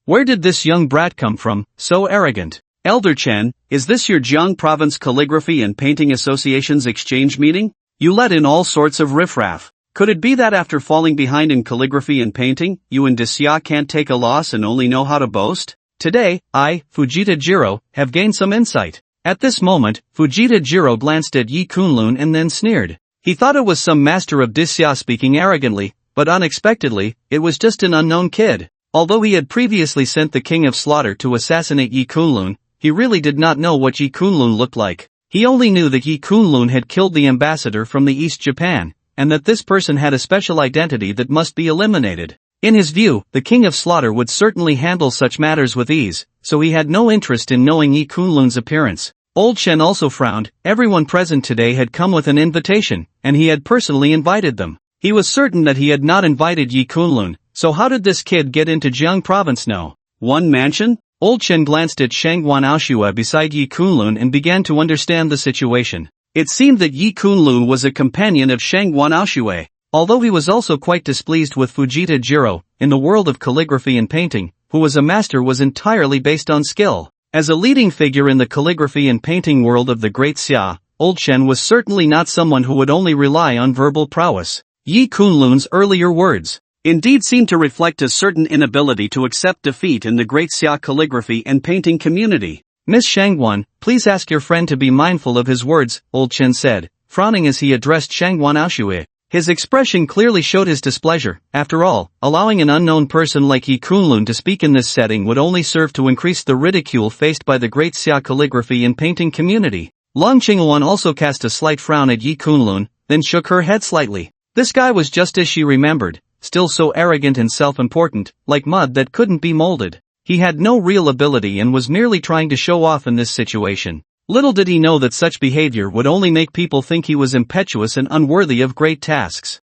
Where did this young brat come from, so arrogant? Elder Chen, is this your Jiang Province Calligraphy and Painting Association's exchange meeting? You let in all sorts of riffraff. Could it be that after falling behind in calligraphy and painting, you and Disya can't take a loss and only know how to boast? Today, I, Fujita Jiro, have gained some insight. At this moment, Fujita Jiro glanced at Yi Kunlun and then sneered. He thought it was some master of Disya speaking arrogantly, but unexpectedly, it was just an unknown kid. Although he had previously sent the King of Slaughter to assassinate Yi Kunlun, he really did not know what Yi Kunlun looked like. He only knew that Yi Kunlun had killed the ambassador from the East Japan, and that this person had a special identity that must be eliminated. In his view, the King of Slaughter would certainly handle such matters with ease, so he had no interest in knowing Yi Kunlun's appearance. Old Chen also frowned. Everyone present today had come with an invitation, and he had personally invited them. He was certain that he had not invited Yi Kunlun, so how did this kid get into Jiang Province now? One mansion? Old Chen glanced at Shangguan Aoshua beside Yi Kunlun and began to understand the situation. It seemed that Yi Kunlun was a companion of Shangguan Aoshua. Although he was also quite displeased with Fujita Jiro, in the world of calligraphy and painting, who was a master was entirely based on skill. As a leading figure in the calligraphy and painting world of the Great Xia, Old Chen was certainly not someone who would only rely on verbal prowess. Yi Kunlun's earlier words indeed seemed to reflect a certain inability to accept defeat in the Great Xia calligraphy and painting community. Miss Shangguan, please ask your friend to be mindful of his words, Old Chen said, frowning as he addressed Shangguan Aoshua. His expression clearly showed his displeasure. After all, allowing an unknown person like Yi Kunlun to speak in this setting would only serve to increase the ridicule faced by the Great Xia calligraphy and painting community. Long Qinghuan also cast a slight frown at Yi Kunlun, then shook her head slightly. This guy was just as she remembered, still so arrogant and self-important, like mud that couldn't be molded. He had no real ability and was merely trying to show off in this situation. Little did he know that such behavior would only make people think he was impetuous and unworthy of great tasks.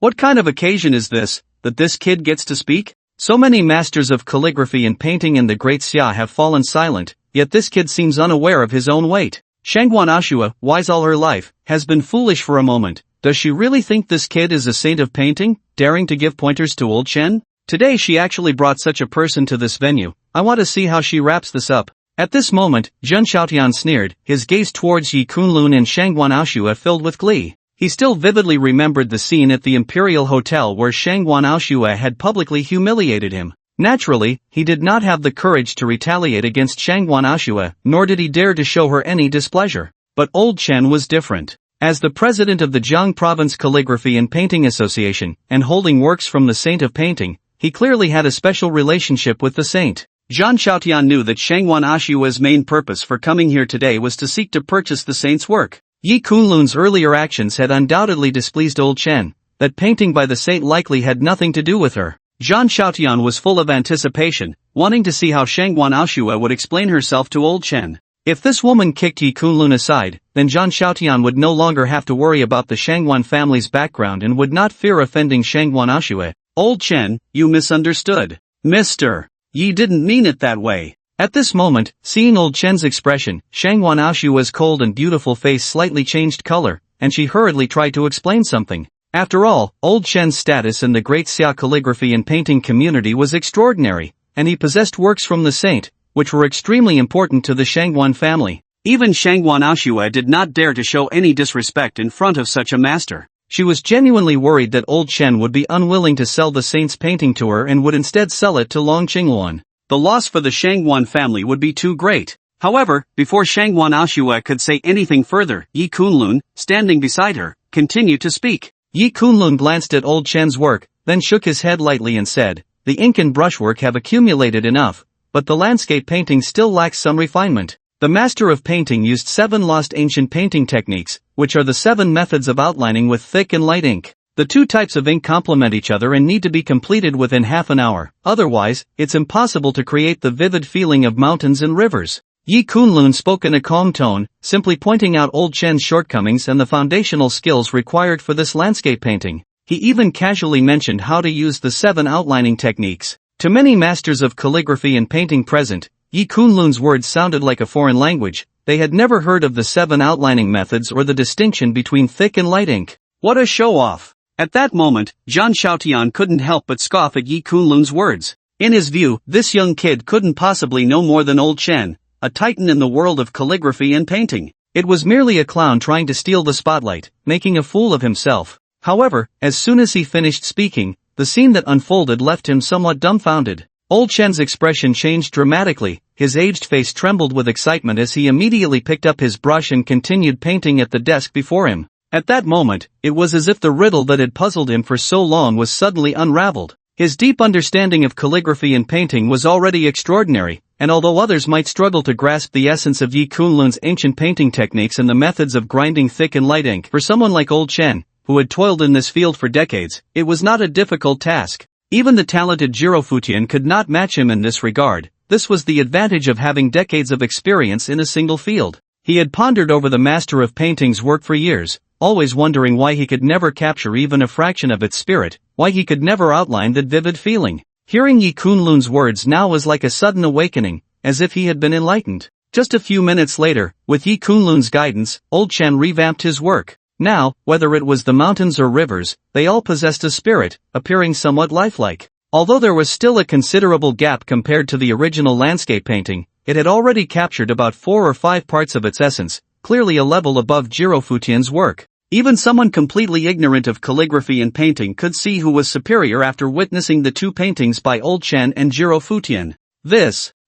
What kind of occasion is this, that this kid gets to speak? So many masters of calligraphy and painting in the Great Xia have fallen silent, yet this kid seems unaware of his own weight. Shangguan Aoshua, wise all her life, has been foolish for a moment. Does she really think this kid is a saint of painting, daring to give pointers to Old Chen? Today she actually brought such a person to this venue. I want to see how she wraps this up. At this moment, Zhen Xiaotian sneered, his gaze towards Yi Kunlun and Shangguan Aoshua filled with glee. He still vividly remembered the scene at the Imperial Hotel where Shangguan Aoshua had publicly humiliated him. Naturally, he did not have the courage to retaliate against Shangguan Aoshua, nor did he dare to show her any displeasure. But Old Chen was different. As the president of the Jiang Province Calligraphy and Painting Association, and holding works from the Saint of Painting, he clearly had a special relationship with the saint. Zhan Xiaotian knew that Shangguan Aoshua's main purpose for coming here today was to seek to purchase the saint's work. Yi Kunlun's earlier actions had undoubtedly displeased Old Chen. That painting by the saint likely had nothing to do with her. Zhan Xiaotian was full of anticipation, wanting to see how Shangguan Aoshua would explain herself to Old Chen. If this woman kicked Yi Kunlun aside, then Zhan Xiaotian would no longer have to worry about the Shangguan family's background and would not fear offending Shangguan Aoshua. Old Chen, you misunderstood. Mr. Yi didn't mean it that way. At this moment, seeing Old Chen's expression, Shangguan Aoshua's cold and beautiful face slightly changed color, and she hurriedly tried to explain something. After all, Old Chen's status in the Great Xia calligraphy and painting community was extraordinary, and he possessed works from the saint, which were extremely important to the Shangguan family. Even Shangguan Aoshua did not dare to show any disrespect in front of such a master. She was genuinely worried that Old Chen would be unwilling to sell the saint's painting to her and would instead sell it to Long Qinghuan. The loss for the Shangguan family would be too great. However, before Shangguan Aoshua could say anything further, Yi Kunlun, standing beside her, continued to speak. Yi Kunlun glanced at Old Chen's work, then shook his head lightly and said, "The ink and brushwork have accumulated enough, but the landscape painting still lacks some refinement. The master of painting used 7 lost ancient painting techniques, which are the 7 methods of outlining with thick and light ink. The two types of ink complement each other and need to be completed within half an hour, otherwise, it's impossible to create the vivid feeling of mountains and rivers. Yi Kunlun spoke in a calm tone, simply pointing out Old Chen's shortcomings and the foundational skills required for this landscape painting. He even casually mentioned how to use the 7 outlining techniques. To many masters of calligraphy and painting present, Yi Kunlun's words sounded like a foreign language. They had never heard of the 7 outlining methods or the distinction between thick and light ink. What a show-off! At that moment, Zhan Xiaotian couldn't help but scoff at Yi Kunlun's words. In his view, this young kid couldn't possibly know more than Old Chen, a titan in the world of calligraphy and painting. It was merely a clown trying to steal the spotlight, making a fool of himself. However, as soon as he finished speaking, the scene that unfolded left him somewhat dumbfounded. Old Chen's expression changed dramatically, his aged face trembled with excitement as he immediately picked up his brush and continued painting at the desk before him. At that moment, it was as if the riddle that had puzzled him for so long was suddenly unraveled. His deep understanding of calligraphy and painting was already extraordinary, and although others might struggle to grasp the essence of Yi Kunlun's ancient painting techniques and the methods of grinding thick and light ink, for someone like Old Chen, who had toiled in this field for decades, it was not a difficult task. Even the talented Jiro Futian could not match him in this regard. This was the advantage of having decades of experience in a single field. He had pondered over the master of painting's work for years, always wondering why he could never capture even a fraction of its spirit, why he could never outline that vivid feeling. Hearing Yi Kunlun's words now was like a sudden awakening, as if he had been enlightened. Just a few minutes later, with Yi Kunlun's guidance, Old Chen revamped his work. Now, whether it was the mountains or rivers, they all possessed a spirit, appearing somewhat lifelike. Although there was still a considerable gap compared to the original landscape painting, it had already captured about 4 or 5 parts of its essence, clearly a level above Jiro Futian's work. Even someone completely ignorant of calligraphy and painting could see who was superior after witnessing the 2 paintings by Old Chen and Jiro Futian.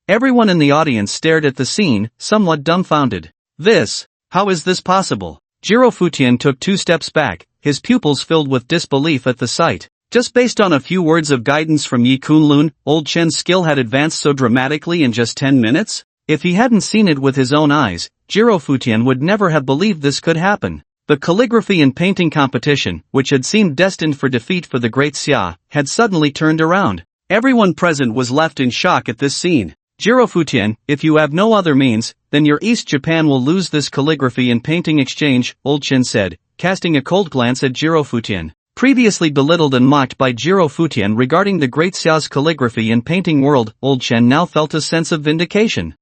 Everyone in the audience stared at the scene, somewhat dumbfounded. How is this possible? Jiro Futian took 2 steps back, his pupils filled with disbelief at the sight. Just based on a few words of guidance from Yi Kunlun, Old Chen's skill had advanced so dramatically in just 10 minutes? If he hadn't seen it with his own eyes, Jiro Futian would never have believed this could happen. The calligraphy and painting competition, which had seemed destined for defeat for the great Xia, had suddenly turned around. Everyone present was left in shock at this scene. Jiro Futian, if you have no other means, then your East Japan will lose this calligraphy and painting exchange, Old Chen said, casting a cold glance at Jiro Futian. Previously belittled and mocked by Jiro Futian regarding the great Xia's calligraphy and painting world, Old Chen now felt a sense of vindication.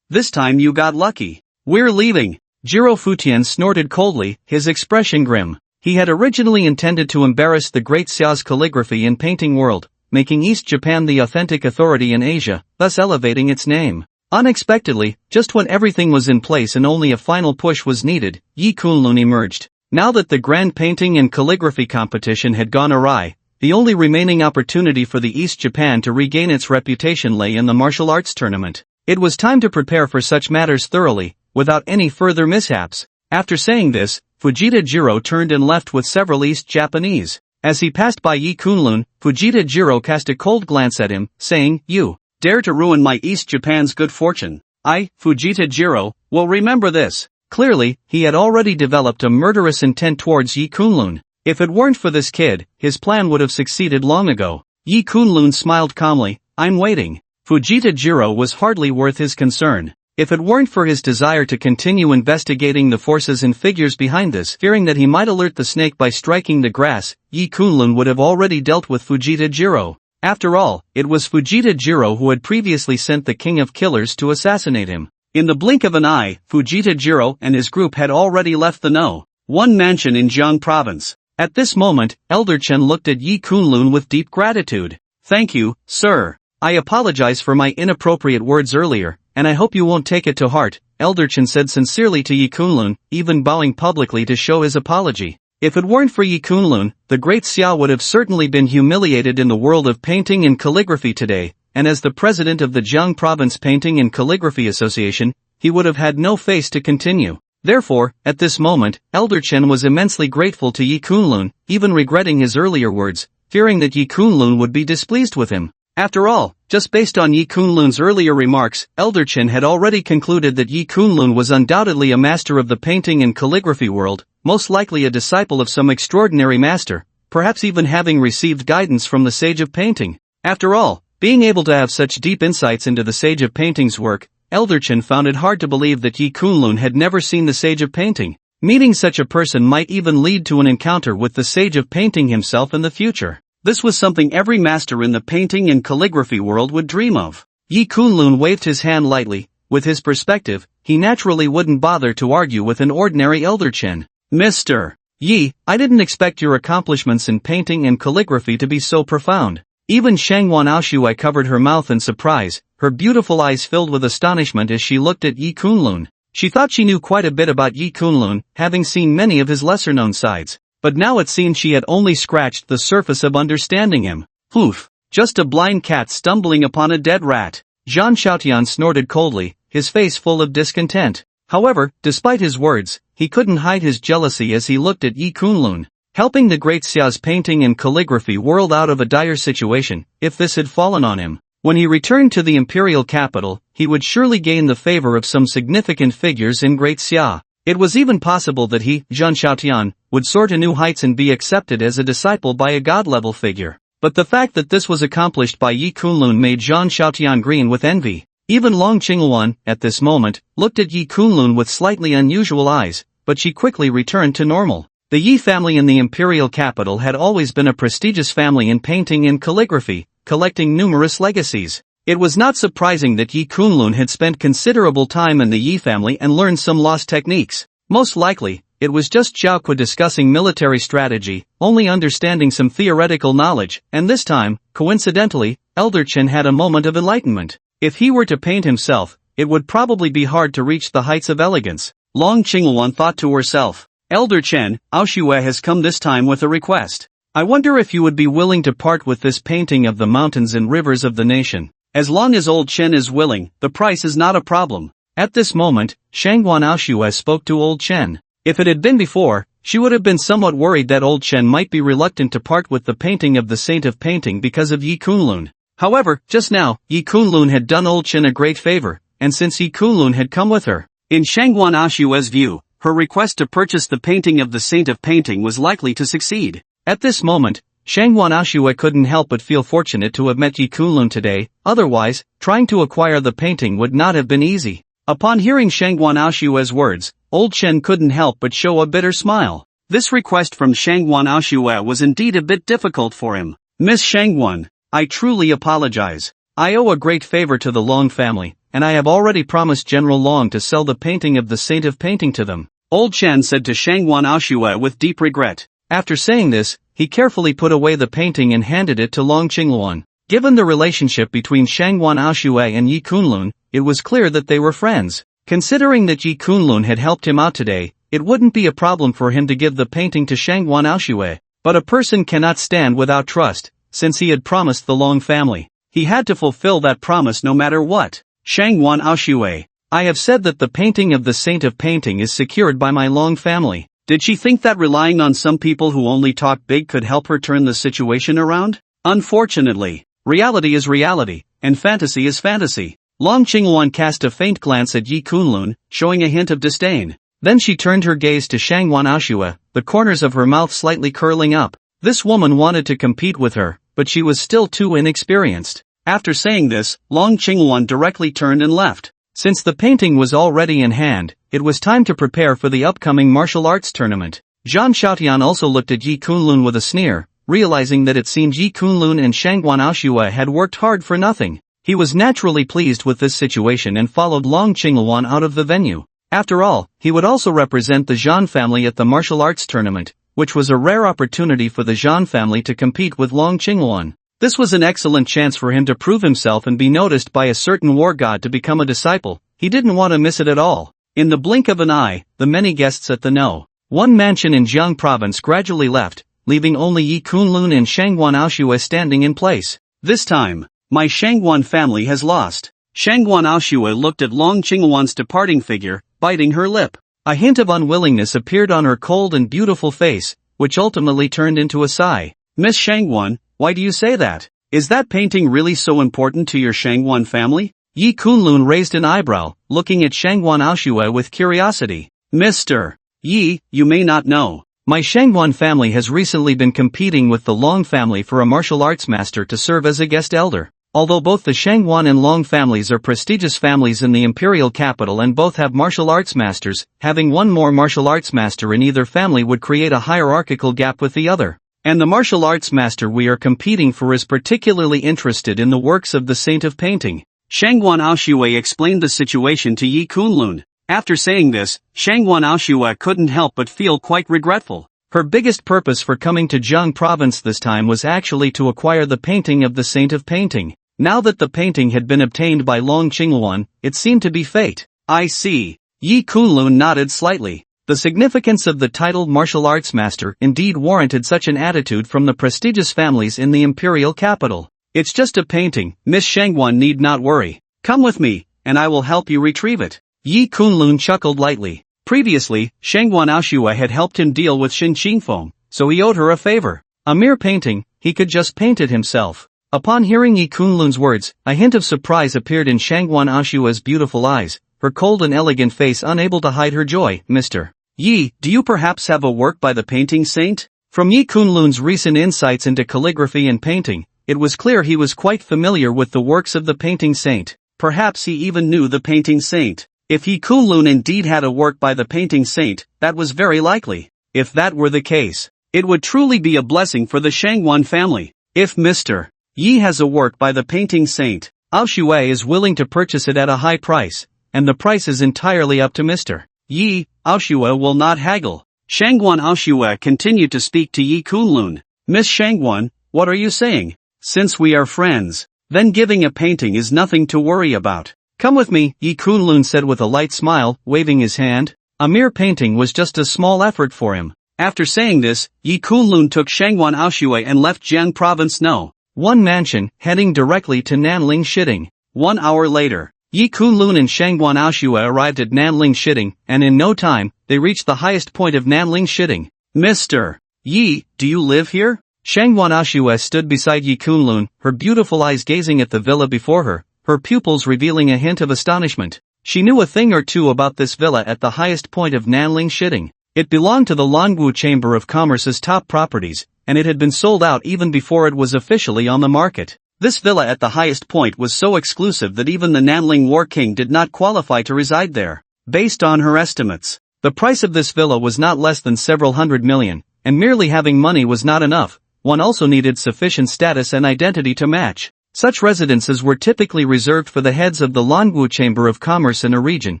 This time you got lucky. We're leaving. Jiro Futian snorted coldly, his expression grim. He had originally intended to embarrass the great Xia's calligraphy and painting world, making East Japan the authentic authority in Asia, thus elevating its name. Unexpectedly, just when everything was in place and only a final push was needed, Yi Kunlun emerged. Now that the grand painting and calligraphy competition had gone awry, the only remaining opportunity for the East Japan to regain its reputation lay in the martial arts tournament. It was time to prepare for such matters thoroughly, without any further mishaps. After saying this, Fujita Jiro turned and left with several East Japanese. As he passed by Yi Kunlun, Fujita Jiro cast a cold glance at him, saying, "You dare to ruin my East Japan's good fortune. I, Fujita Jiro, will remember this." Clearly, he had already developed a murderous intent towards Yi Kunlun. If it weren't for this kid, his plan would have succeeded long ago. Yi Kunlun smiled calmly, "I'm waiting." Fujita Jiro was hardly worth his concern. If it weren't for his desire to continue investigating the forces and figures behind this, fearing that he might alert the snake by striking the grass, Yi Kunlun would have already dealt with Fujita Jiro. After all, it was Fujita Jiro who had previously sent the king of killers to assassinate him. In the blink of an eye, Fujita Jiro and his group had already left the No.1 mansion in Jiang province. At this moment, Elder Chen looked at Yi Kunlun with deep gratitude. "Thank you, sir. I apologize for my inappropriate words earlier, and I hope you won't take it to heart," Elder Chen said sincerely to Yi Kunlun, even bowing publicly to show his apology. If it weren't for Yi Kunlun, the great Xia would have certainly been humiliated in the world of painting and calligraphy today, and as the president of the Jiang Province Painting and Calligraphy Association, he would have had no face to continue. Therefore, at this moment, Elder Chen was immensely grateful to Yi Kunlun, even regretting his earlier words, fearing that Yi Kunlun would be displeased with him. After all, just based on Yi Kunlun's earlier remarks, Elder Chen had already concluded that Yi Kunlun was undoubtedly a master of the painting and calligraphy world, most likely a disciple of some extraordinary master, perhaps even having received guidance from the Sage of Painting. After all, being able to have such deep insights into the Sage of Painting's work, Elder Chen found it hard to believe that Yi Kunlun had never seen the Sage of Painting. Meeting such a person might even lead to an encounter with the Sage of Painting himself in the future. This was something every master in the painting and calligraphy world would dream of. Yi Kunlun waved his hand lightly. With his perspective, he naturally wouldn't bother to argue with an ordinary Elder Chen. Mr. Yi, I didn't expect your accomplishments in painting and calligraphy to be so profound. Even Shangwan Aoshui covered her mouth in surprise, her beautiful eyes filled with astonishment as she looked at Yi Kunlun. She thought she knew quite a bit about Yi Kunlun, having seen many of his lesser-known sides, but now it seemed she had only scratched the surface of understanding him. Oof, just a blind cat stumbling upon a dead rat. Zhan Xiaotian snorted coldly, his face full of discontent. However, despite his words, he couldn't hide his jealousy as he looked at Yi Kunlun. Helping the great Xia's painting and calligraphy world out of a dire situation, if this had fallen on him. When he returned to the imperial capital, he would surely gain the favor of some significant figures in Great Xia. It was even possible that he, Zhan Xiaotian, would soar to new heights and be accepted as a disciple by a god-level figure. But the fact that this was accomplished by Yi Kunlun made Zhan Xiaotian green with envy. Even Long Qingluan, at this moment, looked at Yi Kunlun with slightly unusual eyes, but she quickly returned to normal. The Yi family in the imperial capital had always been a prestigious family in painting and calligraphy, collecting numerous legacies. It was not surprising that Yi Kunlun had spent considerable time in the Yi family and learned some lost techniques. Most likely, it was just Zhaokui discussing military strategy, only understanding some theoretical knowledge, and this time, coincidentally, Elder Chen had a moment of enlightenment. If he were to paint himself, it would probably be hard to reach the heights of elegance. Long Qingluan thought to herself, Elder Chen, Aoshue has come this time with a request. I wonder if you would be willing to part with this painting of the mountains and rivers of the nation. As long as old Chen is willing, the price is not a problem. At this moment, Shangwan Aoshue spoke to old Chen. If it had been before, she would have been somewhat worried that old Chen might be reluctant to part with the painting of the Saint of Painting because of Yi Kunlun. However, just now, Yi Kunlun had done old Chen a great favor, and since Yi Kunlun had come with her, in Shangwan Aoshue's view, her request to purchase the painting of the Saint of Painting was likely to succeed. At this moment, Shangwan Aoshue couldn't help but feel fortunate to have met Yi Kunlun today, otherwise, trying to acquire the painting would not have been easy. Upon hearing Shangwan Aoshue's words, old Chen couldn't help but show a bitter smile. This request from Shangwan Aoshue was indeed a bit difficult for him. Miss Shangwan, I truly apologize. I owe a great favor to the Long family, and I have already promised General Long to sell the painting of the Saint of Painting to them. Old Chen said to Shangwan Aoshue with deep regret. After saying this, he carefully put away the painting and handed it to Long Qingluan. Given the relationship between Shangwan Aoshue and Yi Kunlun, it was clear that they were friends. Considering that Yi Kunlun had helped him out today, it wouldn't be a problem for him to give the painting to Shangwan Aoshue. But a person cannot stand without trust. Since he had promised the Long family, he had to fulfill that promise no matter what. Shangwan Aoshue, I have said that the painting of the Saint of Painting is secured by my Long family. Did she think that relying on some people who only talk big could help her turn the situation around? Unfortunately, reality is reality, and fantasy is fantasy. Long Qingluan cast a faint glance at Yi Kunlun, showing a hint of disdain. Then she turned her gaze to Shangwan Aoshue, the corners of her mouth slightly curling up. This woman wanted to compete with her, but she was still too inexperienced. After saying this, Long Qingluan directly turned and left. Since the painting was already in hand, it was time to prepare for the upcoming martial arts tournament. Zhan Xiaotian also looked at Yi Kunlun with a sneer, realizing that it seemed Yi Kunlun and Shangwan Aoshue had worked hard for nothing. He was naturally pleased with this situation and followed Long Qingluan out of the venue. After all, he would also represent the Zhan family at the martial arts tournament, which was a rare opportunity for the Zhan family to compete with Long Qingluan. This was an excellent chance for him to prove himself and be noticed by a certain war god to become a disciple. He didn't want to miss it at all. In the blink of an eye, the many guests at the No.1 mansion in Jiang province gradually left, leaving only Yi Kunlun and Shangwan Aoshue standing in place. This time, my Shangwan family has lost. Shangwan Aoshue looked at Long Qingluan's departing figure, biting her lip. A hint of unwillingness appeared on her cold and beautiful face, which ultimately turned into a sigh. Miss Shangwan, why do you say that? Is that painting really so important to your Shangwan family? Yi Kunlun raised an eyebrow, looking at Shangwan Aoshue with curiosity. Mr. Yi, you may not know. My Shangwan family has recently been competing with the Long family for a martial arts master to serve as a guest elder. Although both the Shangwan and Long families are prestigious families in the imperial capital and both have martial arts masters, having one more martial arts master in either family would create a hierarchical gap with the other. And the martial arts master we are competing for is particularly interested in the works of the Saint of Painting. Shangwan Aoshue explained the situation to Yi Kunlun. After saying this, Shangwan Aoshue couldn't help but feel quite regretful. Her biggest purpose for coming to Jiang province this time was actually to acquire the painting of the Saint of Painting. Now that the painting had been obtained by Long Qingluan, it seemed to be fate. I see. Yi Kunlun nodded slightly. The significance of the titled martial arts master indeed warranted such an attitude from the prestigious families in the imperial capital. It's just a painting, Miss Shangwan need not worry. Come with me, and I will help you retrieve it. Yi Kunlun chuckled lightly. Previously, Shangwan Aoshue had helped him deal with Shin Qingfeng, so he owed her a favor. A mere painting, he could just paint it himself. Upon hearing Yi Kunlun's words, a hint of surprise appeared in Shangwan Aoshue's beautiful eyes, her cold and elegant face unable to hide her joy. Mr. Yi, do you perhaps have a work by the painting saint? From Yi Kunlun's recent insights into calligraphy and painting, it was clear he was quite familiar with the works of the painting saint. Perhaps he even knew the painting saint. If Yi Kunlun indeed had a work by the painting saint, that was very likely. If that were the case, it would truly be a blessing for the Shangwan family. If Mr. Yi has a work by the painting saint, Aoshue is willing to purchase it at a high price, and the price is entirely up to Mr. Yi. Aoshue will not haggle. Shangwan Aoshue continued to speak to Yi Kunlun. Miss Shangwan, what are you saying? Since we are friends, then giving a painting is nothing to worry about. Come with me, Yi Kunlun said with a light smile, waving his hand. A mere painting was just a small effort for him. After saying this, Yi Kunlun took Shangwan Aoshue and left Jiang province No. 1 mansion, heading directly to Nanling Shitting. 1 hour later, Yi Kunlun and Shangwan Aoshue arrived at Nanling Shitting, and in no time, they reached the highest point of Nanling Shitting. Mr. Yi, do you live here? Shangwan Aoshue stood beside Yi Kunlun, her beautiful eyes gazing at the villa before her pupils revealing a hint of astonishment. She knew a thing or two about this villa at the highest point of Nanling Shitting. It belonged to the Languo Chamber of Commerce's top properties, and it had been sold out even before it was officially on the market. This villa at the highest point was so exclusive that even the Nanling War King did not qualify to reside there. Based on her estimates, the price of this villa was not less than several hundred million, and merely having money was not enough, one also needed sufficient status and identity to match. Such residences were typically reserved for the heads of the Languo Chamber of Commerce in a region,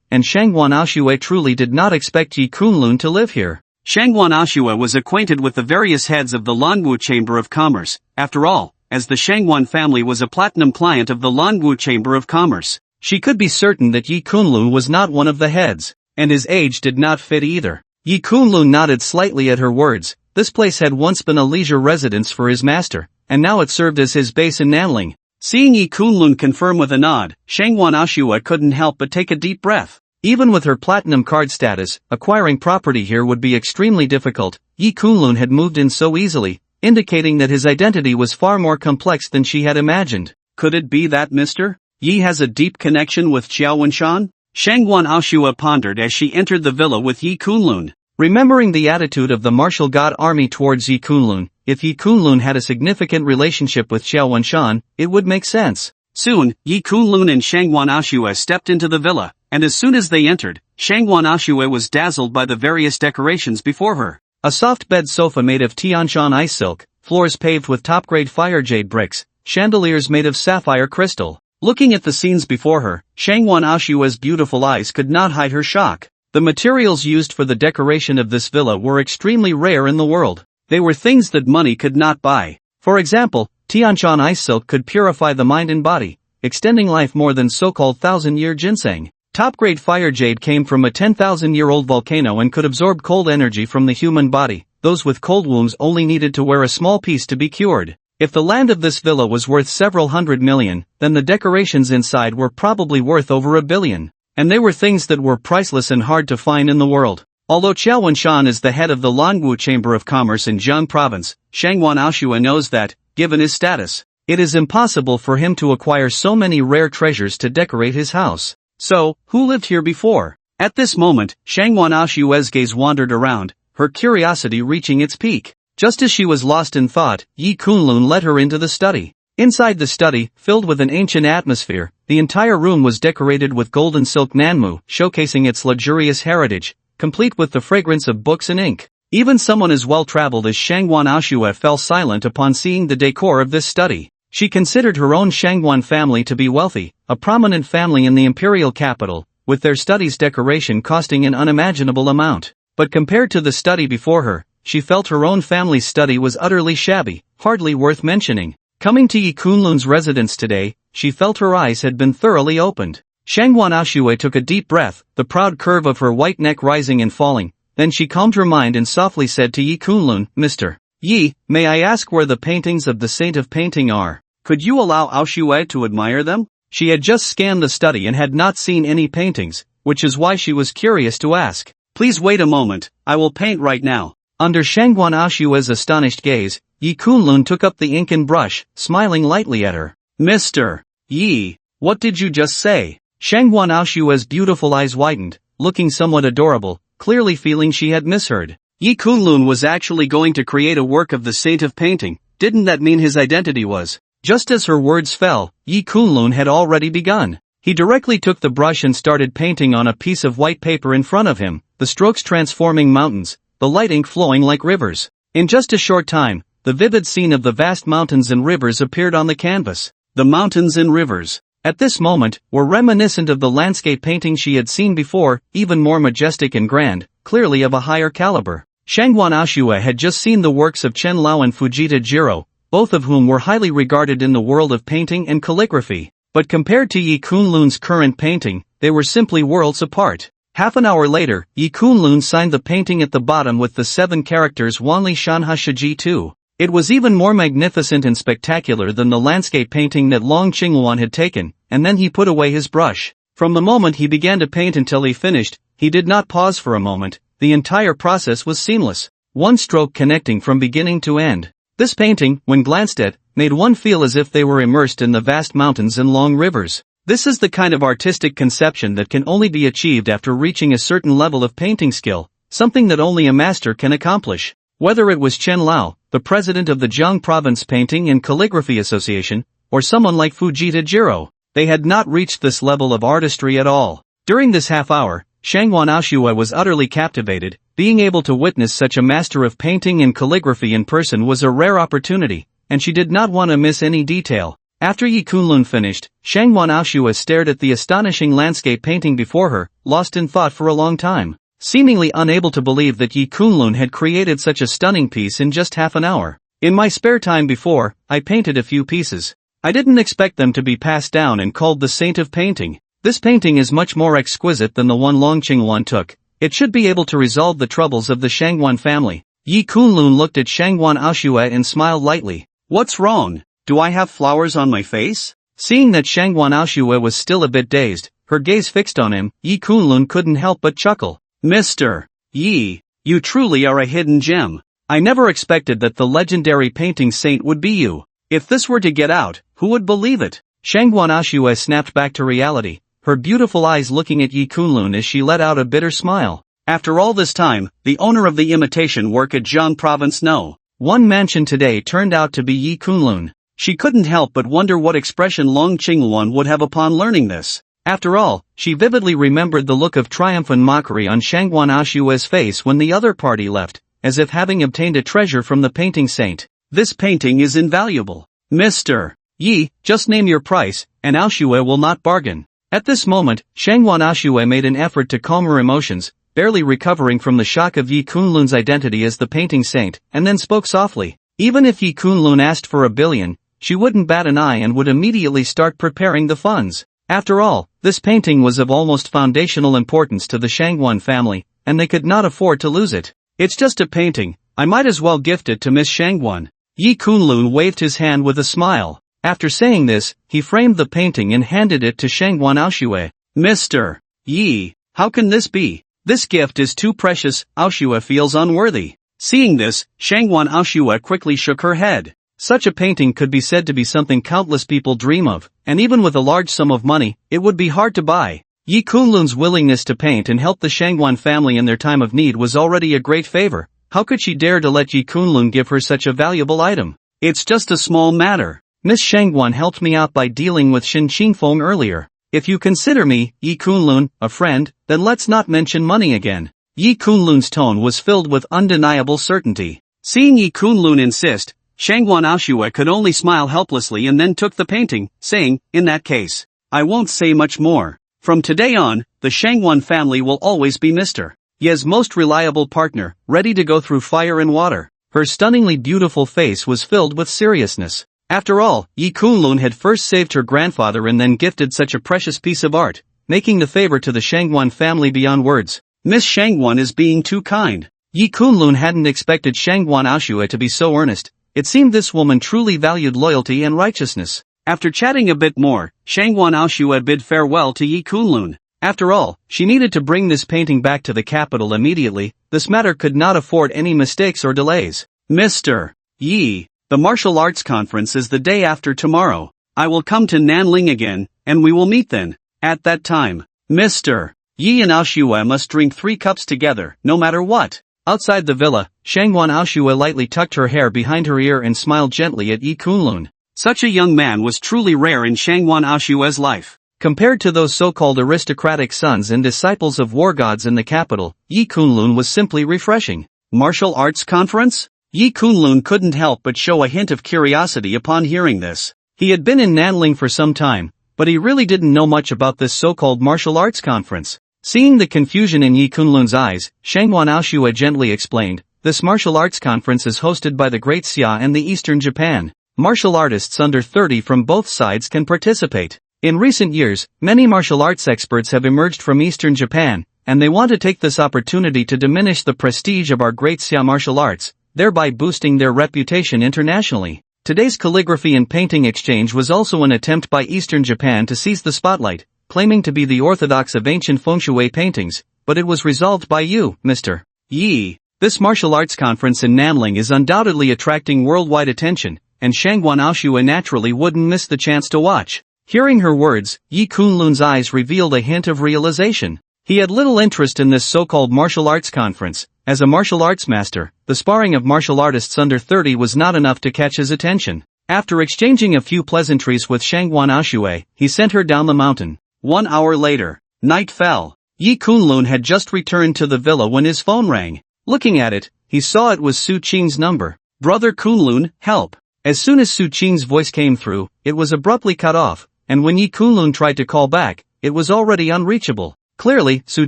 and Shangwan Aoshue truly did not expect Yi Kunlun to live here. Shangwan Aoshue was acquainted with the various heads of the Languo Chamber of Commerce. After all, as the Shangwan family was a platinum client of the Languo Chamber of Commerce, she could be certain that Yi Kunlun was not one of the heads, and his age did not fit either. Yi Kunlun nodded slightly at her words. This place had once been a leisure residence for his master, and now it served as his base in Nanling. Seeing Yi Kunlun confirm with a nod, Shangwan Aoshue couldn't help but take a deep breath. Even with her platinum card status, acquiring property here would be extremely difficult. Yi Kunlun had moved in so easily, indicating that his identity was far more complex than she had imagined. Could it be that Mr. Yi has a deep connection with Xiao Wenshan? Shangwan Aoshue pondered as she entered the villa with Yi Kunlun. Remembering the attitude of the martial god army towards Yi Kunlun, if Yi Kunlun had a significant relationship with Xiao Wenshan, it would make sense. Soon, Yi Kunlun and Shangwan Aoshue stepped into the villa, and as soon as they entered, Shangwan Aoshue was dazzled by the various decorations before her. A soft bed sofa made of Tianshan ice silk, floors paved with top-grade fire jade bricks, chandeliers made of sapphire crystal. Looking at the scenes before her, Shangwan Aoshue's beautiful eyes could not hide her shock. The materials used for the decoration of this villa were extremely rare in the world. They were things that money could not buy. For example, Tianshan ice silk could purify the mind and body, extending life more than so-called 1,000-year ginseng. Top-grade fire jade came from a 10,000-year-old volcano and could absorb cold energy from the human body. Those with cold wounds only needed to wear a small piece to be cured. If the land of this villa was worth several hundred million, then the decorations inside were probably worth over $1 billion. And they were things that were priceless and hard to find in the world. Although Xiao Wenshan is the head of the Languo Chamber of Commerce in Jiang province, Shangwan Aoshue knows that, given his status, it is impossible for him to acquire so many rare treasures to decorate his house. So, who lived here before? At this moment, Shangwan Aoshue's gaze wandered around, her curiosity reaching its peak. Just as she was lost in thought, Yi Kunlun led her into the study. Inside the study, filled with an ancient atmosphere, the entire room was decorated with golden silk nanmu, showcasing its luxurious heritage, complete with the fragrance of books and ink. Even someone as well-traveled as Shangwan Aoshue fell silent upon seeing the decor of this study. She considered her own Shangwan family to be wealthy, a prominent family in the imperial capital, with their study's decoration costing an unimaginable amount. But compared to the study before her, she felt her own family's study was utterly shabby, hardly worth mentioning. Coming to Yi Kunlun's residence today, she felt her eyes had been thoroughly opened. Shangwan Aoshue took a deep breath, the proud curve of her white neck rising and falling. Then she calmed her mind and softly said to Yi Kunlun, "Mr. Yi, may I ask where the paintings of the Saint of Painting are? Could you allow Aoshue to admire them?" She had just scanned the study and had not seen any paintings, which is why she was curious to ask. "Please wait a moment, I will paint right now." Under Shangwan Aoshue's astonished gaze, Yi Kunlun took up the ink and brush, smiling lightly at her. "Mr. Yi, what did you just say?" Shangwan Aoshue's beautiful eyes widened, looking somewhat adorable, clearly feeling she had misheard. Yi Kunlun was actually going to create a work of the Saint of Painting. Didn't that mean his identity was? Just as her words fell, Yi Kunlun had already begun. He directly took the brush and started painting on a piece of white paper in front of him, the strokes transforming mountains, the light ink flowing like rivers. In just a short time, the vivid scene of the vast mountains and rivers appeared on the canvas. The mountains and rivers, at this moment, were reminiscent of the landscape painting she had seen before, even more majestic and grand, clearly of a higher caliber. Shangwan Aoshue had just seen the works of Chen Lao and Fujita Jiro, both of whom were highly regarded in the world of painting and calligraphy. But compared to Yi Kunlun's current painting, they were simply worlds apart. Half an hour later, Yi Kunlun signed the painting at the bottom with the 7 characters Wanli Shanha Shiji 2. It was even more magnificent and spectacular than the landscape painting that Long Qingwan had taken, and then he put away his brush. From the moment he began to paint until he finished, he did not pause for a moment. The entire process was seamless, one stroke connecting from beginning to end. This painting, when glanced at, made one feel as if they were immersed in the vast mountains and long rivers. This is the kind of artistic conception that can only be achieved after reaching a certain level of painting skill, something that only a master can accomplish. Whether it was Chen Lao, the president of the Jiang Province Painting and Calligraphy Association, or someone like Fujita Jiro, they had not reached this level of artistry at all. During this half hour, Shangwan Aoshue was utterly captivated. Being able to witness such a master of painting and calligraphy in person was a rare opportunity, and she did not want to miss any detail. After Yi Kunlun finished, Shangwan Aoshue stared at the astonishing landscape painting before her, lost in thought for a long time, seemingly unable to believe that Yi Kunlun had created such a stunning piece in just half an hour. "In my spare time before, I painted a few pieces. I didn't expect them to be passed down and called the Saint of Painting. This painting is much more exquisite than the one Long Qingwan took. It should be able to resolve the troubles of the Shangwan family." Yi Kunlun looked at Shangwan Aoshue and smiled lightly. "What's wrong? Do I have flowers on my face?" Seeing that Shangwan Aoshue was still a bit dazed, her gaze fixed on him, Yi Kunlun couldn't help but chuckle. "Mr. Yi, you truly are a hidden gem. I never expected that the legendary painting saint would be you. If this were to get out, who would believe it?" Shangwan Aoshue snapped back to reality, her beautiful eyes looking at Yi Kunlun as she let out a bitter smile. After all this time, the owner of the imitation work at Jiang Province No. 1 mansion today turned out to be Yi Kunlun. She couldn't help but wonder what expression Long Qingwan would have upon learning this. After all, she vividly remembered the look of triumphant mockery on Shangwan Aoshue's face when the other party left, as if having obtained a treasure from the painting saint. "This painting is invaluable. Mr. Yi, just name your price, and Aoshue will not bargain." At this moment, Shangwan Aoshue made an effort to calm her emotions, barely recovering from the shock of Yi Kunlun's identity as the painting saint, and then spoke softly. Even if Yi Kunlun asked for 1,000,000,000, she wouldn't bat an eye and would immediately start preparing the funds. After all, this painting was of almost foundational importance to the Shangwan family, and they could not afford to lose it. "It's just a painting, I might as well gift it to Miss Shangwan." Yi Kunlun waved his hand with a smile. After saying this, he framed the painting and handed it to Shangwan Aoshue. "Mr. Yi, how can this be? This gift is too precious, Aoshue feels unworthy." Seeing this, Shangwan Aoshue quickly shook her head. Such a painting could be said to be something countless people dream of, and even with a large sum of money, it would be hard to buy. Yi Kunlun's willingness to paint and help the Shangwan family in their time of need was already a great favor. How could she dare to let Yi Kunlun give her such a valuable item? It's just a small matter. Miss Shangwan helped me out by dealing with Shin Fong earlier. If you consider me, Yi Kunlun, a friend, then let's not mention money again. Yi Kunlun's tone was filled with undeniable certainty. Seeing Yi Kunlun insist, Shangwan Aoshue could only smile helplessly and then took the painting, saying, in that case, I won't say much more. From today on, the Shangwan family will always be Mr. Ye's most reliable partner, ready to go through fire and water. Her stunningly beautiful face was filled with seriousness. After all, Yi Kunlun had first saved her grandfather and then gifted such a precious piece of art, making the favor to the Shangwan family beyond words. Miss Shangwan is being too kind. Yi Kunlun hadn't expected Shangwan Aoshue to be so earnest. It seemed this woman truly valued loyalty and righteousness. After chatting a bit more, Shangwan Aoshue bid farewell to Yi Kunlun. After all, she needed to bring this painting back to the capital immediately. This matter could not afford any mistakes or delays. Mr. Yi, the martial arts conference is the day after tomorrow. I will come to Nanling again, and we will meet then. At that time, Mr. Yi and Aoshue must drink 3 cups together, no matter what. Outside the villa, Shangwan Aoshue lightly tucked her hair behind her ear and smiled gently at Yi Kunlun. Such a young man was truly rare in Shangwan Aoshue's life. Compared to those so-called aristocratic sons and disciples of war gods in the capital, Yi Kunlun was simply refreshing. Martial arts conference? Yi Kunlun couldn't help but show a hint of curiosity upon hearing this. He had been in Nanling for some time, but he really didn't know much about this so-called martial arts conference. Seeing the confusion in Yi Kunlun's eyes, Shangwan Aoshue gently explained, this martial arts conference is hosted by the Great Xia and the Eastern Japan. Martial artists under 30 from both sides can participate. In recent years, many martial arts experts have emerged from Eastern Japan, and they want to take this opportunity to diminish the prestige of our Great Xia martial arts, thereby boosting their reputation internationally. Today's calligraphy and painting exchange was also an attempt by Eastern Japan to seize the spotlight, claiming to be the orthodox of ancient feng shui paintings, but it was resolved by you, Mr. Yi. This martial arts conference in Nanling is undoubtedly attracting worldwide attention, and Shangwan Aoshue naturally wouldn't miss the chance to watch. Hearing her words, Yi Kunlun's eyes revealed a hint of realization. He had little interest in this so-called martial arts conference. As a martial arts master, the sparring of martial artists under 30 was not enough to catch his attention. After exchanging a few pleasantries with Shangwan Aoshue, he sent her down the mountain. 1 hour later, night fell. Yi Kunlun had just returned to the villa when his phone rang. Looking at it, he saw it was Su Qing's number. Brother Kunlun, help. As soon as Su Qing's voice came through, it was abruptly cut off, and when Yi Kunlun tried to call back, it was already unreachable. Clearly, Su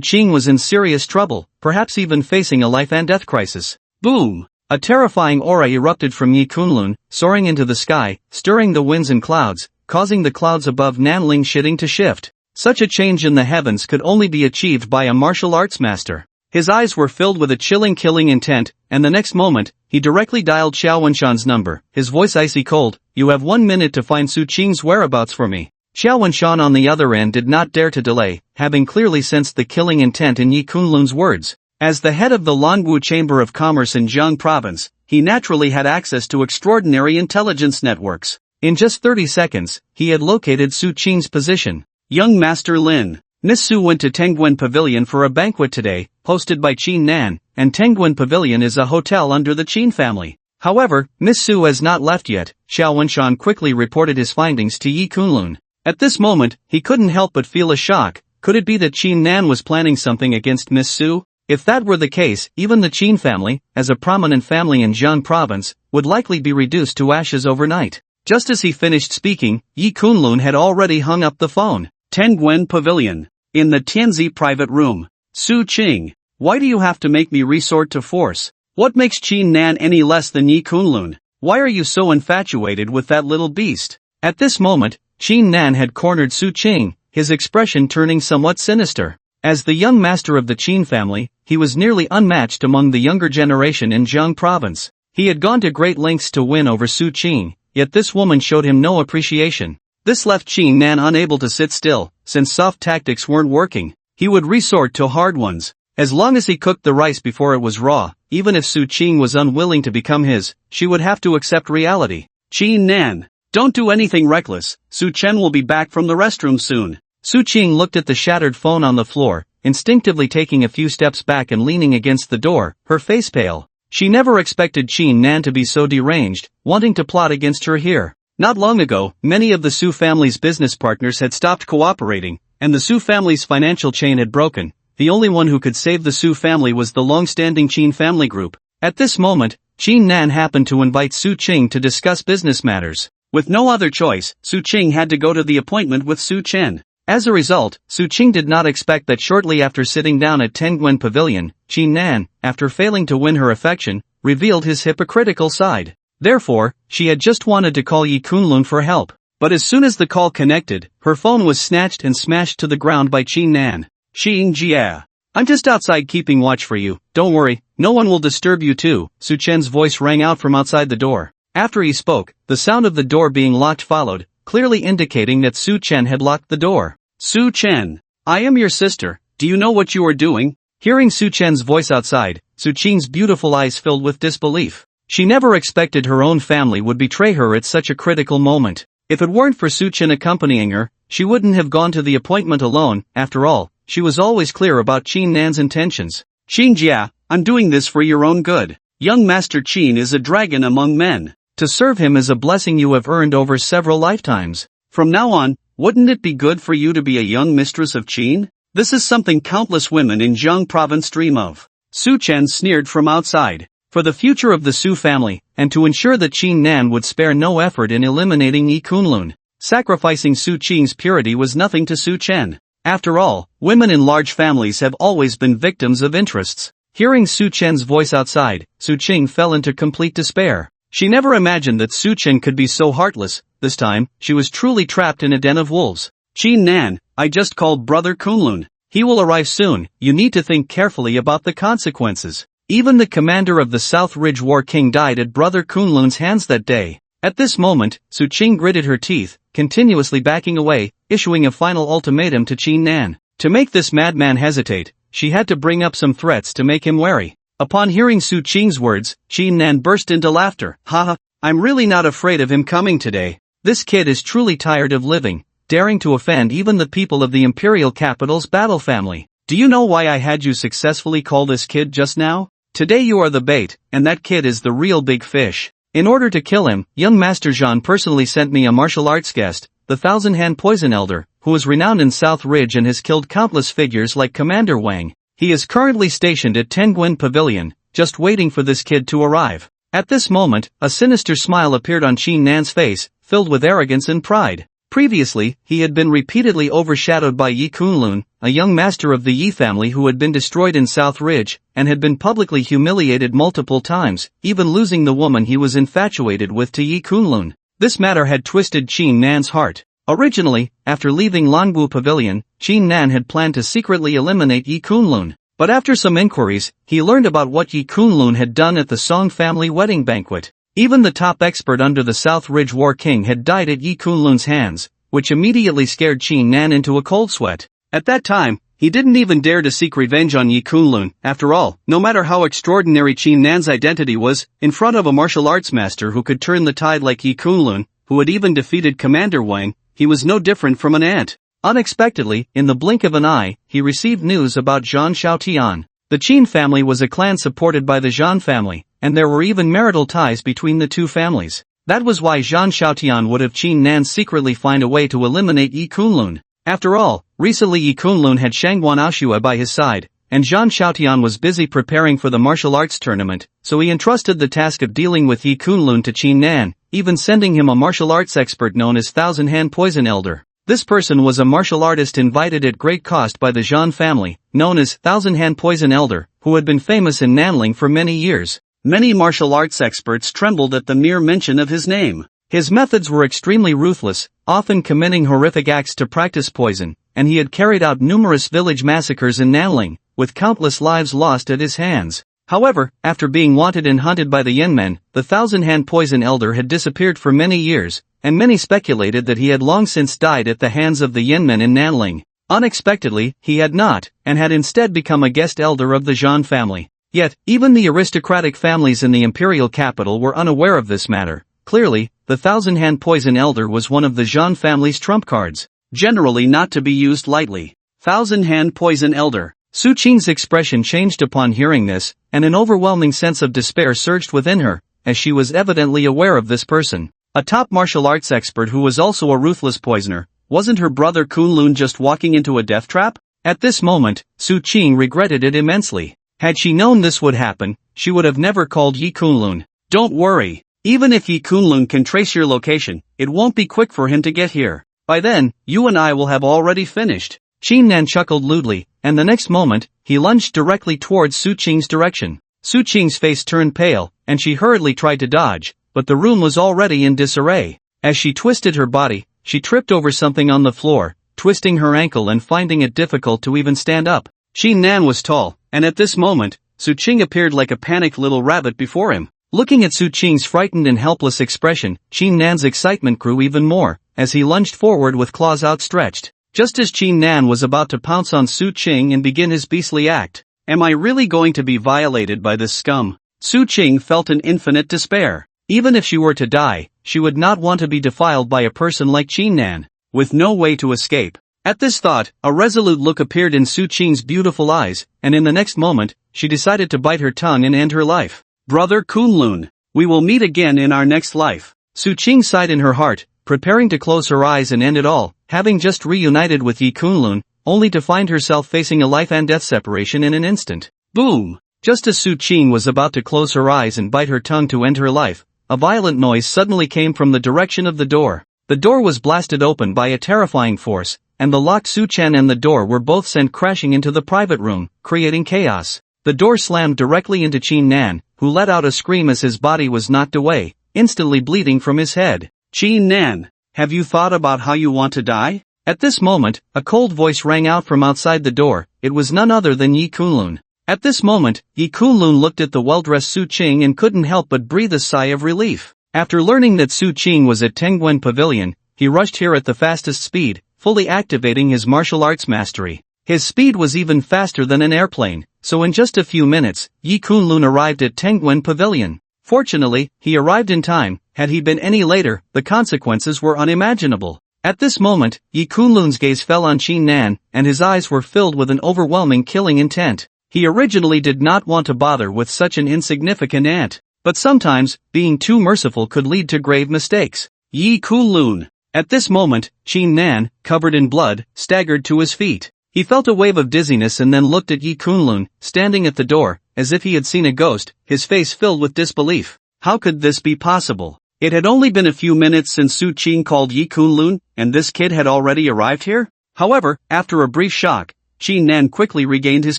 Qing was in serious trouble, perhaps even facing a life-and-death crisis. Boom! A terrifying aura erupted from Yi Kunlun, soaring into the sky, stirring the winds and clouds, causing the clouds above Nanling shitting to shift. Such a change in the heavens could only be achieved by a martial arts master. His eyes were filled with a chilling killing intent, and the next moment, he directly dialed Xiao Wenshan's number, his voice icy cold. You have 1 minute to find Su Qing's whereabouts for me. Xiao Wenshan on the other end did not dare to delay, having clearly sensed the killing intent in Yi Kunlun's words. As the head of the Langu Chamber of Commerce in Jiang province, he naturally had access to extraordinary intelligence networks. In just 30 seconds, he had located Su Qing's position. Young Master Lin. Miss Su went to Tengguan Pavilion for a banquet today, hosted by Nan, and Tengguan Pavilion is a hotel under the Qin family. However, Miss Su has not left yet. Xiao Wenshan quickly reported his findings to Yi Kunlun. At this moment, he couldn't help but feel a shock. Could it be that Nan was planning something against Miss Su? If that were the case, even the Qin family, as a prominent family in Jiang province, would likely be reduced to ashes overnight. Just as he finished speaking, Yi Kunlun had already hung up the phone. Tengguan Pavilion. In the Tianzi private room. Su Qing. Why do you have to make me resort to force? What makes Nan any less than Yi Kunlun? Why are you so infatuated with that little beast? At this moment, Nan had cornered Su Qing, his expression turning somewhat sinister. As the young master of the Qin family, he was nearly unmatched among the younger generation in Jiang province. He had gone to great lengths to win over Su Qing, yet this woman showed him no appreciation. This left Nan unable to sit still. Since soft tactics weren't working, he would resort to hard ones. As long as he cooked the rice before it was raw, even if Su Qing was unwilling to become his, she would have to accept reality. Nan, don't do anything reckless. Su Chen will be back from the restroom soon. Su Qing looked at the shattered phone on the floor, instinctively taking a few steps back and leaning against the door, her face pale. She never expected Nan to be so deranged, wanting to plot against her here. Not long ago, many of the Su family's business partners had stopped cooperating, and the Su family's financial chain had broken. The only one who could save the Su family was the long-standing Qin family group. At this moment, Nan happened to invite Su Qing to discuss business matters. With no other choice, Su Qing had to go to the appointment with Su Chen. As a result, Su Qing did not expect that shortly after sitting down at Tenguin Pavilion, Nan, after failing to win her affection, revealed his hypocritical side. Therefore, she had just wanted to call Yi Kunlun for help. But as soon as the call connected, her phone was snatched and smashed to the ground by Nan. Xing Jia. I'm just outside keeping watch for you, don't worry, no one will disturb you too, Su Chen's voice rang out from outside the door. After he spoke, the sound of the door being locked followed, clearly indicating that Su Chen had locked the door. Su Chen. I am your sister, do you know what you are doing? Hearing Su Chen's voice outside, Su Qing's beautiful eyes filled with disbelief. She never expected her own family would betray her at such a critical moment. If it weren't for Su Chen accompanying her, she wouldn't have gone to the appointment alone. After all, she was always clear about Nan's intentions. Xing Jia, I'm doing this for your own good. Young Master Qin is a dragon among men. To serve him is a blessing you have earned over several lifetimes. From now on, wouldn't it be good for you to be a young mistress of Qin? This is something countless women in Jiang province dream of. Su Chen sneered from outside. For the future of the Su family, and to ensure that Nan would spare no effort in eliminating Yi Kunlun, sacrificing Su Qing's purity was nothing to Su Chen. After all, women in large families have always been victims of interests. Hearing Su Chen's voice outside, Su Qing fell into complete despair. She never imagined that Su Chen could be so heartless. This time, she was truly trapped in a den of wolves. Nan, I just called Brother Kunlun. He will arrive soon. You need to think carefully about the consequences. Even the commander of the South Ridge War King died at Brother Kunlun's hands that day. At this moment, Su Qing gritted her teeth, continuously backing away, issuing a final ultimatum to Nan. To make this madman hesitate, she had to bring up some threats to make him wary. Upon hearing Su Qing's words, Nan burst into laughter. Haha, I'm really not afraid of him coming today. This kid is truly tired of living, daring to offend even the people of the imperial capital's battle family. Do you know why I had you successfully call this kid just now? Today you are the bait, and that kid is the real big fish. In order to kill him, young Master Zhan personally sent me a martial arts guest, the Thousand-Hand Poison Elder, who is renowned in South Ridge and has killed countless figures like Commander Wang. He is currently stationed at Tenguin Pavilion, just waiting for this kid to arrive. At this moment, a sinister smile appeared on Nan's face, filled with arrogance and pride. Previously, he had been repeatedly overshadowed by Yi Kunlun, a young master of the Yi family who had been destroyed in South Ridge, and had been publicly humiliated multiple times, even losing the woman he was infatuated with to Yi Kunlun. This matter had twisted Nan's heart. Originally, after leaving Lanbu Pavilion, Nan had planned to secretly eliminate Yi Kunlun. But after some inquiries, he learned about what Yi Kunlun had done at the Song family wedding banquet. Even the top expert under the South Ridge War King had died at Yi Kunlun's hands, which immediately scared Nan into a cold sweat. At that time, he didn't even dare to seek revenge on Yi Kunlun. After all, no matter how extraordinary Nan's identity was, in front of a martial arts master who could turn the tide like Yi Kunlun, who had even defeated Commander Wang, he was no different from an ant. Unexpectedly, in the blink of an eye, he received news about Zhan Xiaotian. The Qin family was a clan supported by the Zhan family, and there were even marital ties between the two families. That was why Zhan Xiaotian would have Nan secretly find a way to eliminate Yi Kunlun. After all, recently Yi Kunlun had Shangguan Aoshua by his side, and Zhan Xiaotian was busy preparing for the martial arts tournament, so he entrusted the task of dealing with Yi Kunlun to Nan, even sending him a martial arts expert known as Thousand-Hand Poison Elder. This person was a martial artist invited at great cost by the Zhan family, known as Thousand-Hand Poison Elder, who had been famous in Nanling for many years. Many martial arts experts trembled at the mere mention of his name. His methods were extremely ruthless, often committing horrific acts to practice poison, and he had carried out numerous village massacres in Nanling, with countless lives lost at his hands. However, after being wanted and hunted by the Yanmen, the Thousand-Hand Poison Elder had disappeared for many years, and many speculated that he had long since died at the hands of the Yanmen in Nanling. Unexpectedly, he had not, and had instead become a guest elder of the Zhan family. Yet, even the aristocratic families in the imperial capital were unaware of this matter. Clearly, the Thousand-Hand Poison Elder was one of the Zhan family's trump cards. generally not to be used lightly. Thousand-hand poison elder. Su Qing's expression changed upon hearing this, and an overwhelming sense of despair surged within her, as she was evidently aware of this person. A top martial arts expert who was also a ruthless poisoner. Wasn't her brother Kunlun just walking into a death trap? At this moment, Su Qing regretted it immensely. Had she known this would happen, she would have never called Yi Kunlun. Don't worry. Even if Yi Kunlun can trace your location, it won't be quick for him to get here. By then, you and I will have already finished. Chingan chuckled lewdly, and the next moment, he lunged directly towards Su Qing's direction. Su Qing's face turned pale, and she hurriedly tried to dodge, but the room was already in disarray. As she twisted her body, she tripped over something on the floor, twisting her ankle and finding it difficult to even stand up. Chingan was tall, and at this moment, Su Qing appeared like a panicked little rabbit before him. Looking at Su Qing's frightened and helpless expression, Chingan's excitement grew even more, as he lunged forward with claws outstretched. Just as Chingan was about to pounce on Su Qing and begin his beastly act. Am I really going to be violated by this scum? Su Qing felt an infinite despair. Even if she were to die, she would not want to be defiled by a person like Chingan, with no way to escape. At this thought, a resolute look appeared in Su Qing's beautiful eyes, and in the next moment, she decided to bite her tongue and end her life. Brother Kunlun, we will meet again in our next life. Su Qing sighed in her heart, preparing to close her eyes and end it all, having just reunited with Yi Kunlun, only to find herself facing a life and death separation in an instant. Boom! Just as Su Qing was about to close her eyes and bite her tongue to end her life, a violent noise suddenly came from the direction of the door. The door was blasted open by a terrifying force, and the locked Su Chen and the door were both sent crashing into the private room, creating chaos. The door slammed directly into Chingan, who let out a scream as his body was knocked away, instantly bleeding from his head. Chingan, have you thought about how you want to die? At this moment, a cold voice rang out from outside the door. It was none other than Yi Kunlun. At this moment, Yi Kunlun looked at the well-dressed Su Qing and couldn't help but breathe a sigh of relief. After learning that Su Qing was at Tengguen Pavilion, he rushed here at the fastest speed, fully activating his martial arts mastery. His speed was even faster than an airplane, so in just a few minutes, Yi Kunlun arrived at Tengguen Pavilion. Fortunately, he arrived in time. Had he been any later, the consequences were unimaginable. At this moment, Yi Kunlun's gaze fell on Chingan, and his eyes were filled with an overwhelming killing intent. He originally did not want to bother with such an insignificant ant, but sometimes, being too merciful could lead to grave mistakes. Yi Kunlun. At this moment, Chingan, covered in blood, staggered to his feet. He felt a wave of dizziness and then looked at Yi Kunlun, standing at the door, as if he had seen a ghost, his face filled with disbelief. How could this be possible? It had only been a few minutes since Su Qing called Yi Kunlun, and this kid had already arrived here? However, after a brief shock, Chingan quickly regained his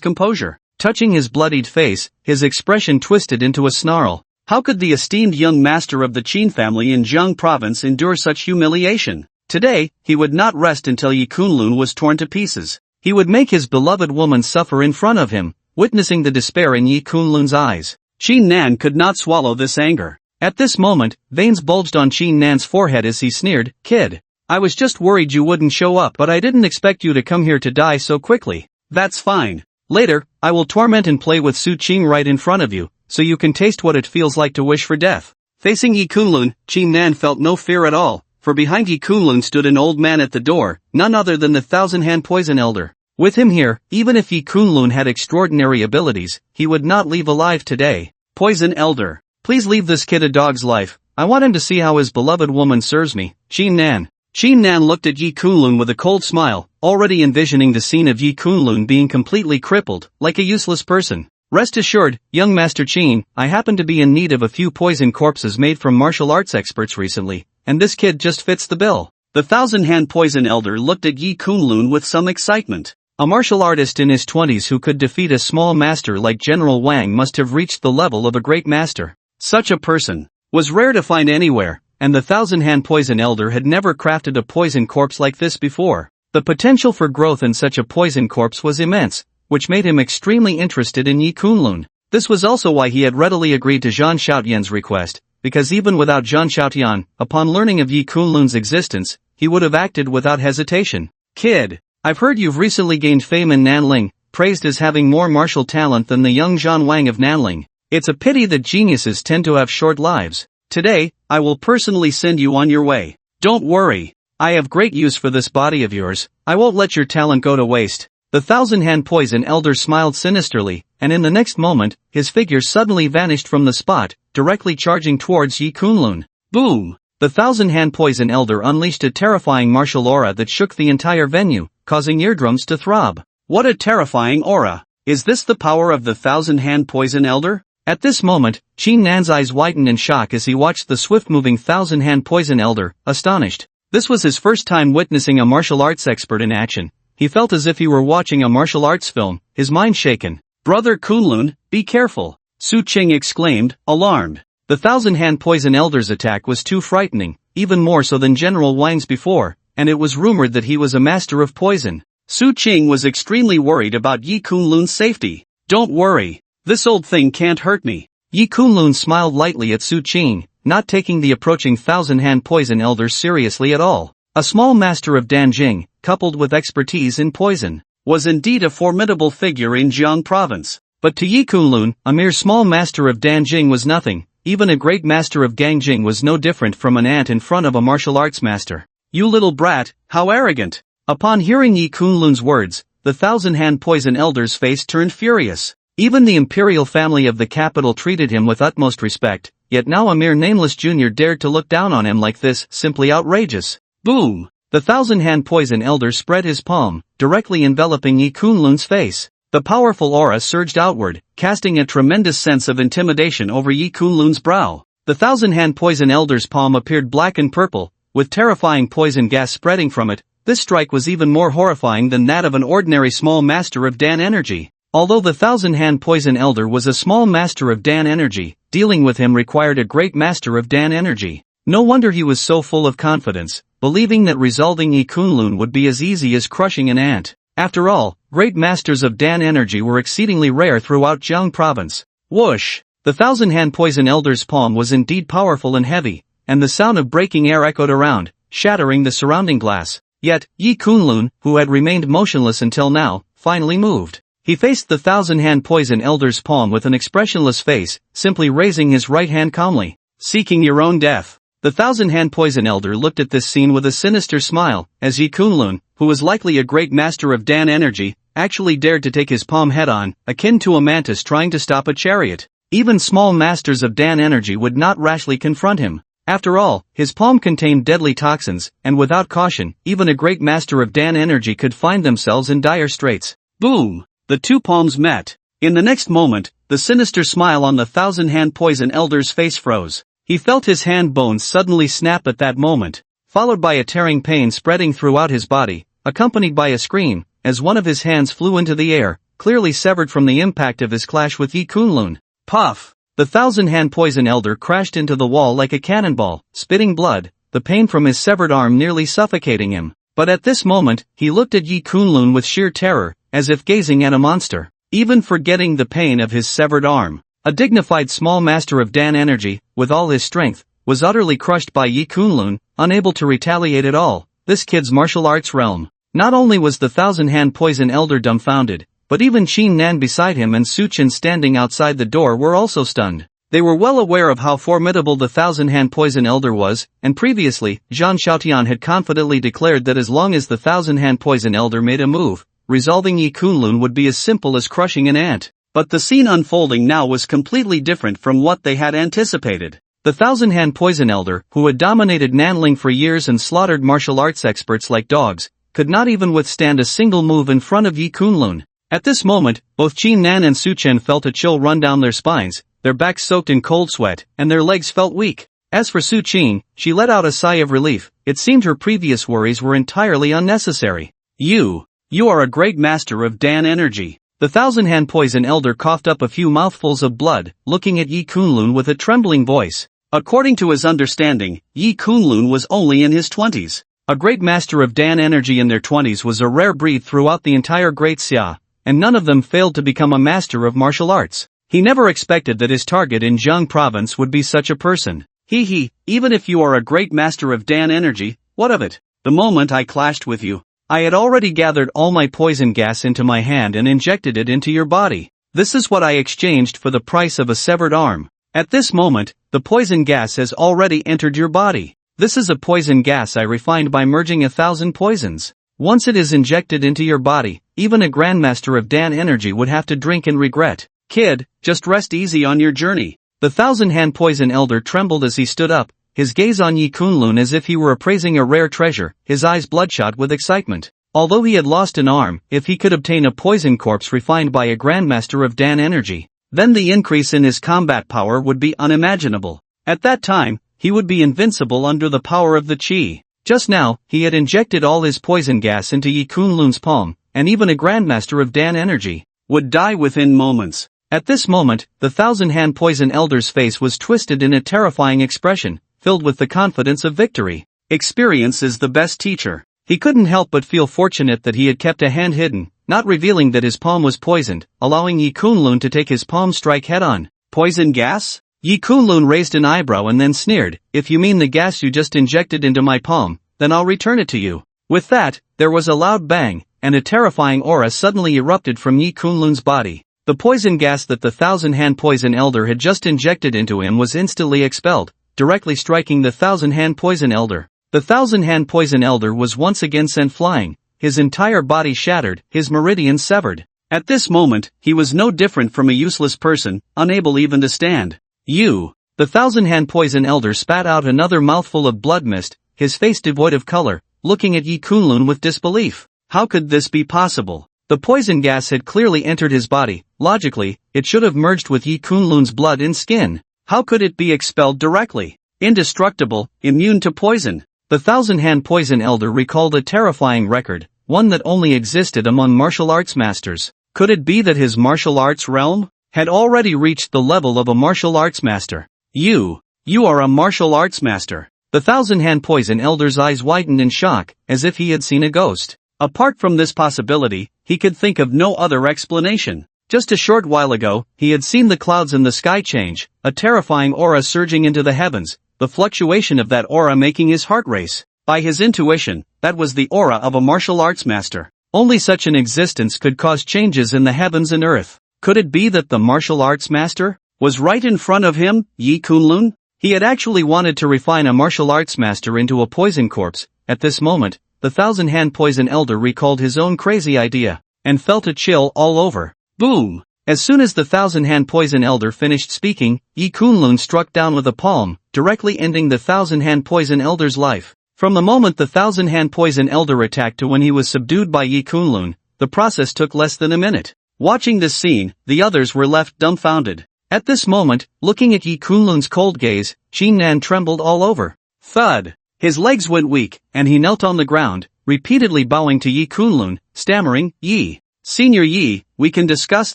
composure. Touching his bloodied face, his expression twisted into a snarl. How could the esteemed young master of the Qin family in Jiang province endure such humiliation? Today, he would not rest until Yi Kunlun was torn to pieces. He would make his beloved woman suffer in front of him, witnessing the despair in Yi Kunlun's eyes. Chingan could not swallow this anger. At this moment, veins bulged on Chingan's forehead as he sneered, "Kid, I was just worried you wouldn't show up, but I didn't expect you to come here to die so quickly." That's fine. Later, I will torment and play with Su Qing right in front of you, so you can taste what it feels like to wish for death. Facing Yi Kunlun, Chingan felt no fear at all, for behind Yi Kunlun stood an old man at the door, none other than the thousand-hand poison elder. With him here, even if Yi Kunlun had extraordinary abilities, he would not leave alive today. Poison elder, please leave this kid a dog's life. I want him to see how his beloved woman serves me. Chingan. Chingan looked at Yi Kunlun with a cold smile, already envisioning the scene of Yi Kunlun being completely crippled, like a useless person. Rest assured, young Master Qin, I happen to be in need of a few poison corpses made from martial arts experts recently, and this kid just fits the bill. The thousand-hand poison elder looked at Yi Kunlun with some excitement. A martial artist in his 20s who could defeat a small master like General Wang must have reached the level of a great master. Such a person was rare to find anywhere, and the thousand-hand poison elder had never crafted a poison corpse like this before. The potential for growth in such a poison corpse was immense, which made him extremely interested in Yi Kunlun. This was also why he had readily agreed to Zhang Xiaotian's request, because even without Zhang Xiaotian, upon learning of Yi Kunlun's existence, he would have acted without hesitation. Kid, I've heard you've recently gained fame in Nanling, praised as having more martial talent than the young Zhan Wang of Nanling. It's a pity that geniuses tend to have short lives. Today, I will personally send you on your way. Don't worry. I have great use for this body of yours, I won't let your talent go to waste. The thousand-hand poison elder smiled sinisterly, and in the next moment, his figure suddenly vanished from the spot, directly charging towards Yi Kunlun. Boom! The thousand-hand poison elder unleashed a terrifying martial aura that shook the entire venue, causing eardrums to throb. What a terrifying aura! Is this the power of the thousand-hand poison elder? At this moment, Chingan's eyes widened in shock as he watched the swift-moving thousand-hand poison elder, astonished. This was his first time witnessing a martial arts expert in action. He felt as if he were watching a martial arts film, his mind shaken. Brother Kunlun, be careful! Su Qing exclaimed, alarmed. The thousand-hand poison elder's attack was too frightening, even more so than General Wang's before, and it was rumored that he was a master of poison. Su Qing was extremely worried about Yi Kunlun's safety. Don't worry. This old thing can't hurt me. Yi Kunlun smiled lightly at Su Qing, not taking the approaching thousand-hand poison elder seriously at all. A small master of Danjing, coupled with expertise in poison, was indeed a formidable figure in Jiang province. But to Yi Kunlun, a mere small master of Danjing was nothing. Even a great master of Gangjing was no different from an ant in front of a martial arts master. You little brat, how arrogant! Upon hearing Yi Kunlun's words, the thousand-hand poison elder's face turned furious. Even the imperial family of the capital treated him with utmost respect, yet now a mere nameless junior dared to look down on him like this, simply outrageous. Boom! The thousand-hand poison elder spread his palm, directly enveloping Yi Kunlun's face. The powerful aura surged outward, casting a tremendous sense of intimidation over Yi Kunlun's brow. The thousand-hand poison elder's palm appeared black and purple, with terrifying poison gas spreading from it. This strike was even more horrifying than that of an ordinary small master of Dan energy. Although the thousand-hand poison elder was a small master of Dan energy, dealing with him required a great master of Dan energy. No wonder he was so full of confidence, believing that resolving Yi Kunlun would be as easy as crushing an ant. After all, great masters of Dan energy were exceedingly rare throughout Jiang province. Whoosh! The thousand-hand poison elder's palm was indeed powerful and heavy, and the sound of breaking air echoed around, shattering the surrounding glass. Yet, Yi Kunlun, who had remained motionless until now, finally moved. He faced the thousand-hand poison elder's palm with an expressionless face, simply raising his right hand calmly. Seeking your own death. The thousand-hand poison elder looked at this scene with a sinister smile, as Yi Kunlun, who was likely a great master of Dan energy, actually dared to take his palm head-on, akin to a mantis trying to stop a chariot. Even small masters of Dan energy would not rashly confront him. After all, his palm contained deadly toxins, and without caution, even a great master of Dan energy could find themselves in dire straits. Boom! The two palms met. In the next moment, the sinister smile on the thousand-hand poison elder's face froze. He felt his hand bones suddenly snap at that moment, followed by a tearing pain spreading throughout his body, accompanied by a scream, as one of his hands flew into the air, clearly severed from the impact of his clash with Yi Kunlun. Puff! The thousand-hand poison elder crashed into the wall like a cannonball, spitting blood, the pain from his severed arm nearly suffocating him. But at this moment, he looked at Yi Kunlun with sheer terror, as if gazing at a monster. Even forgetting the pain of his severed arm, a dignified small master of Dan energy, with all his strength, was utterly crushed by Yi Kunlun, unable to retaliate at all. This kid's martial arts realm. Not only was the thousand-hand poison elder dumbfounded, but even Chingan beside him and Su Qin standing outside the door were also stunned. They were well aware of how formidable the thousand-hand poison elder was, and previously, Zhang Xiaotian had confidently declared that as long as the thousand-hand poison elder made a move, resolving Yi Kunlun would be as simple as crushing an ant. But the scene unfolding now was completely different from what they had anticipated. The thousand-hand poison elder, who had dominated Nanling for years and slaughtered martial arts experts like dogs, could not even withstand a single move in front of Yi Kunlun. At this moment, both Chingan and Su Qin felt a chill run down their spines, their backs soaked in cold sweat, and their legs felt weak. As for Su Qin, she let out a sigh of relief. It seemed her previous worries were entirely unnecessary. You are a great master of Dan energy. The thousand-hand poison elder coughed up a few mouthfuls of blood, looking at Yi Kunlun with a trembling voice. According to his understanding, Yi Kunlun was only in his 20s. A great master of Dan energy in their 20s was a rare breed throughout the entire Great Xia, and none of them failed to become a master of martial arts. He never expected that his target in Jiang province would be such a person. Even if you are a great master of Dan energy, what of it? The moment I clashed with you, I had already gathered all my poison gas into my hand and injected it into your body. This is what I exchanged for the price of a severed arm. At this moment, the poison gas has already entered your body. This is a poison gas I refined by merging 1,000 poisons. Once it is injected into your body, even a grandmaster of Dan energy would have to drink in regret. Kid, just rest easy on your journey. The 1,000-hand poison elder trembled as he stood up, his gaze on Yi Kunlun as if he were appraising a rare treasure, his eyes bloodshot with excitement. Although he had lost an arm, if he could obtain a poison corpse refined by a grandmaster of Dan energy, then the increase in his combat power would be unimaginable. At that time, he would be invincible under the power of the Qi. Just now, he had injected all his poison gas into Yi Kunlun's palm, and even a grandmaster of Dan energy would die within moments. At this moment, the 1,000-hand poison elder's face was twisted in a terrifying expression, filled with the confidence of victory. Experience is the best teacher. He couldn't help but feel fortunate that he had kept a hand hidden, not revealing that his palm was poisoned, allowing Yi Kunlun to take his palm strike head-on. Poison gas? Yi Kunlun raised an eyebrow and then sneered, if you mean the gas you just injected into my palm, then I'll return it to you. With that, there was a loud bang, and a terrifying aura suddenly erupted from Yi Kunlun's body. The poison gas that the 1,000-hand poison elder had just injected into him was instantly expelled, directly striking the 1,000-hand poison elder. The 1,000-hand poison elder was once again sent flying, his entire body shattered, his meridians severed. At this moment, he was no different from a useless person, unable even to stand. You! The 1,000-hand poison elder spat out another mouthful of blood mist, his face devoid of color, looking at Yi Kunlun with disbelief. How could this be possible? The poison gas had clearly entered his body. Logically, it should have merged with Yi Kunlun's blood and skin. How could it be expelled directly? Indestructible, immune to poison. The 1,000-hand poison elder recalled a terrifying record, one that only existed among martial arts masters. Could it be that his martial arts realm had already reached the level of a martial arts master? You are a martial arts master. The 1,000-hand poison elder's eyes widened in shock, as if he had seen a ghost. Apart from this possibility, he could think of no other explanation. Just a short while ago, he had seen the clouds in the sky change, a terrifying aura surging into the heavens, the fluctuation of that aura making his heart race. By his intuition, that was the aura of a martial arts master. Only such an existence could cause changes in the heavens and earth. Could it be that the martial arts master was right in front of him, Yi Kunlun? He had actually wanted to refine a martial arts master into a poison corpse. At this moment, the 1,000-hand poison elder recalled his own crazy idea, and felt a chill all over. Boom! As soon as the 1,000-hand poison elder finished speaking, Yi Kunlun struck down with a palm, directly ending the 1,000-hand poison elder's life. From the moment the 1,000-hand poison elder attacked to when he was subdued by Yi Kunlun, the process took less than a minute. Watching this scene, the others were left dumbfounded. At this moment, looking at Yi Kunlun's cold gaze, Chingan trembled all over. Thud! His legs went weak, and he knelt on the ground, repeatedly bowing to Yi Kunlun, stammering, Yi. Senior Yi, we can discuss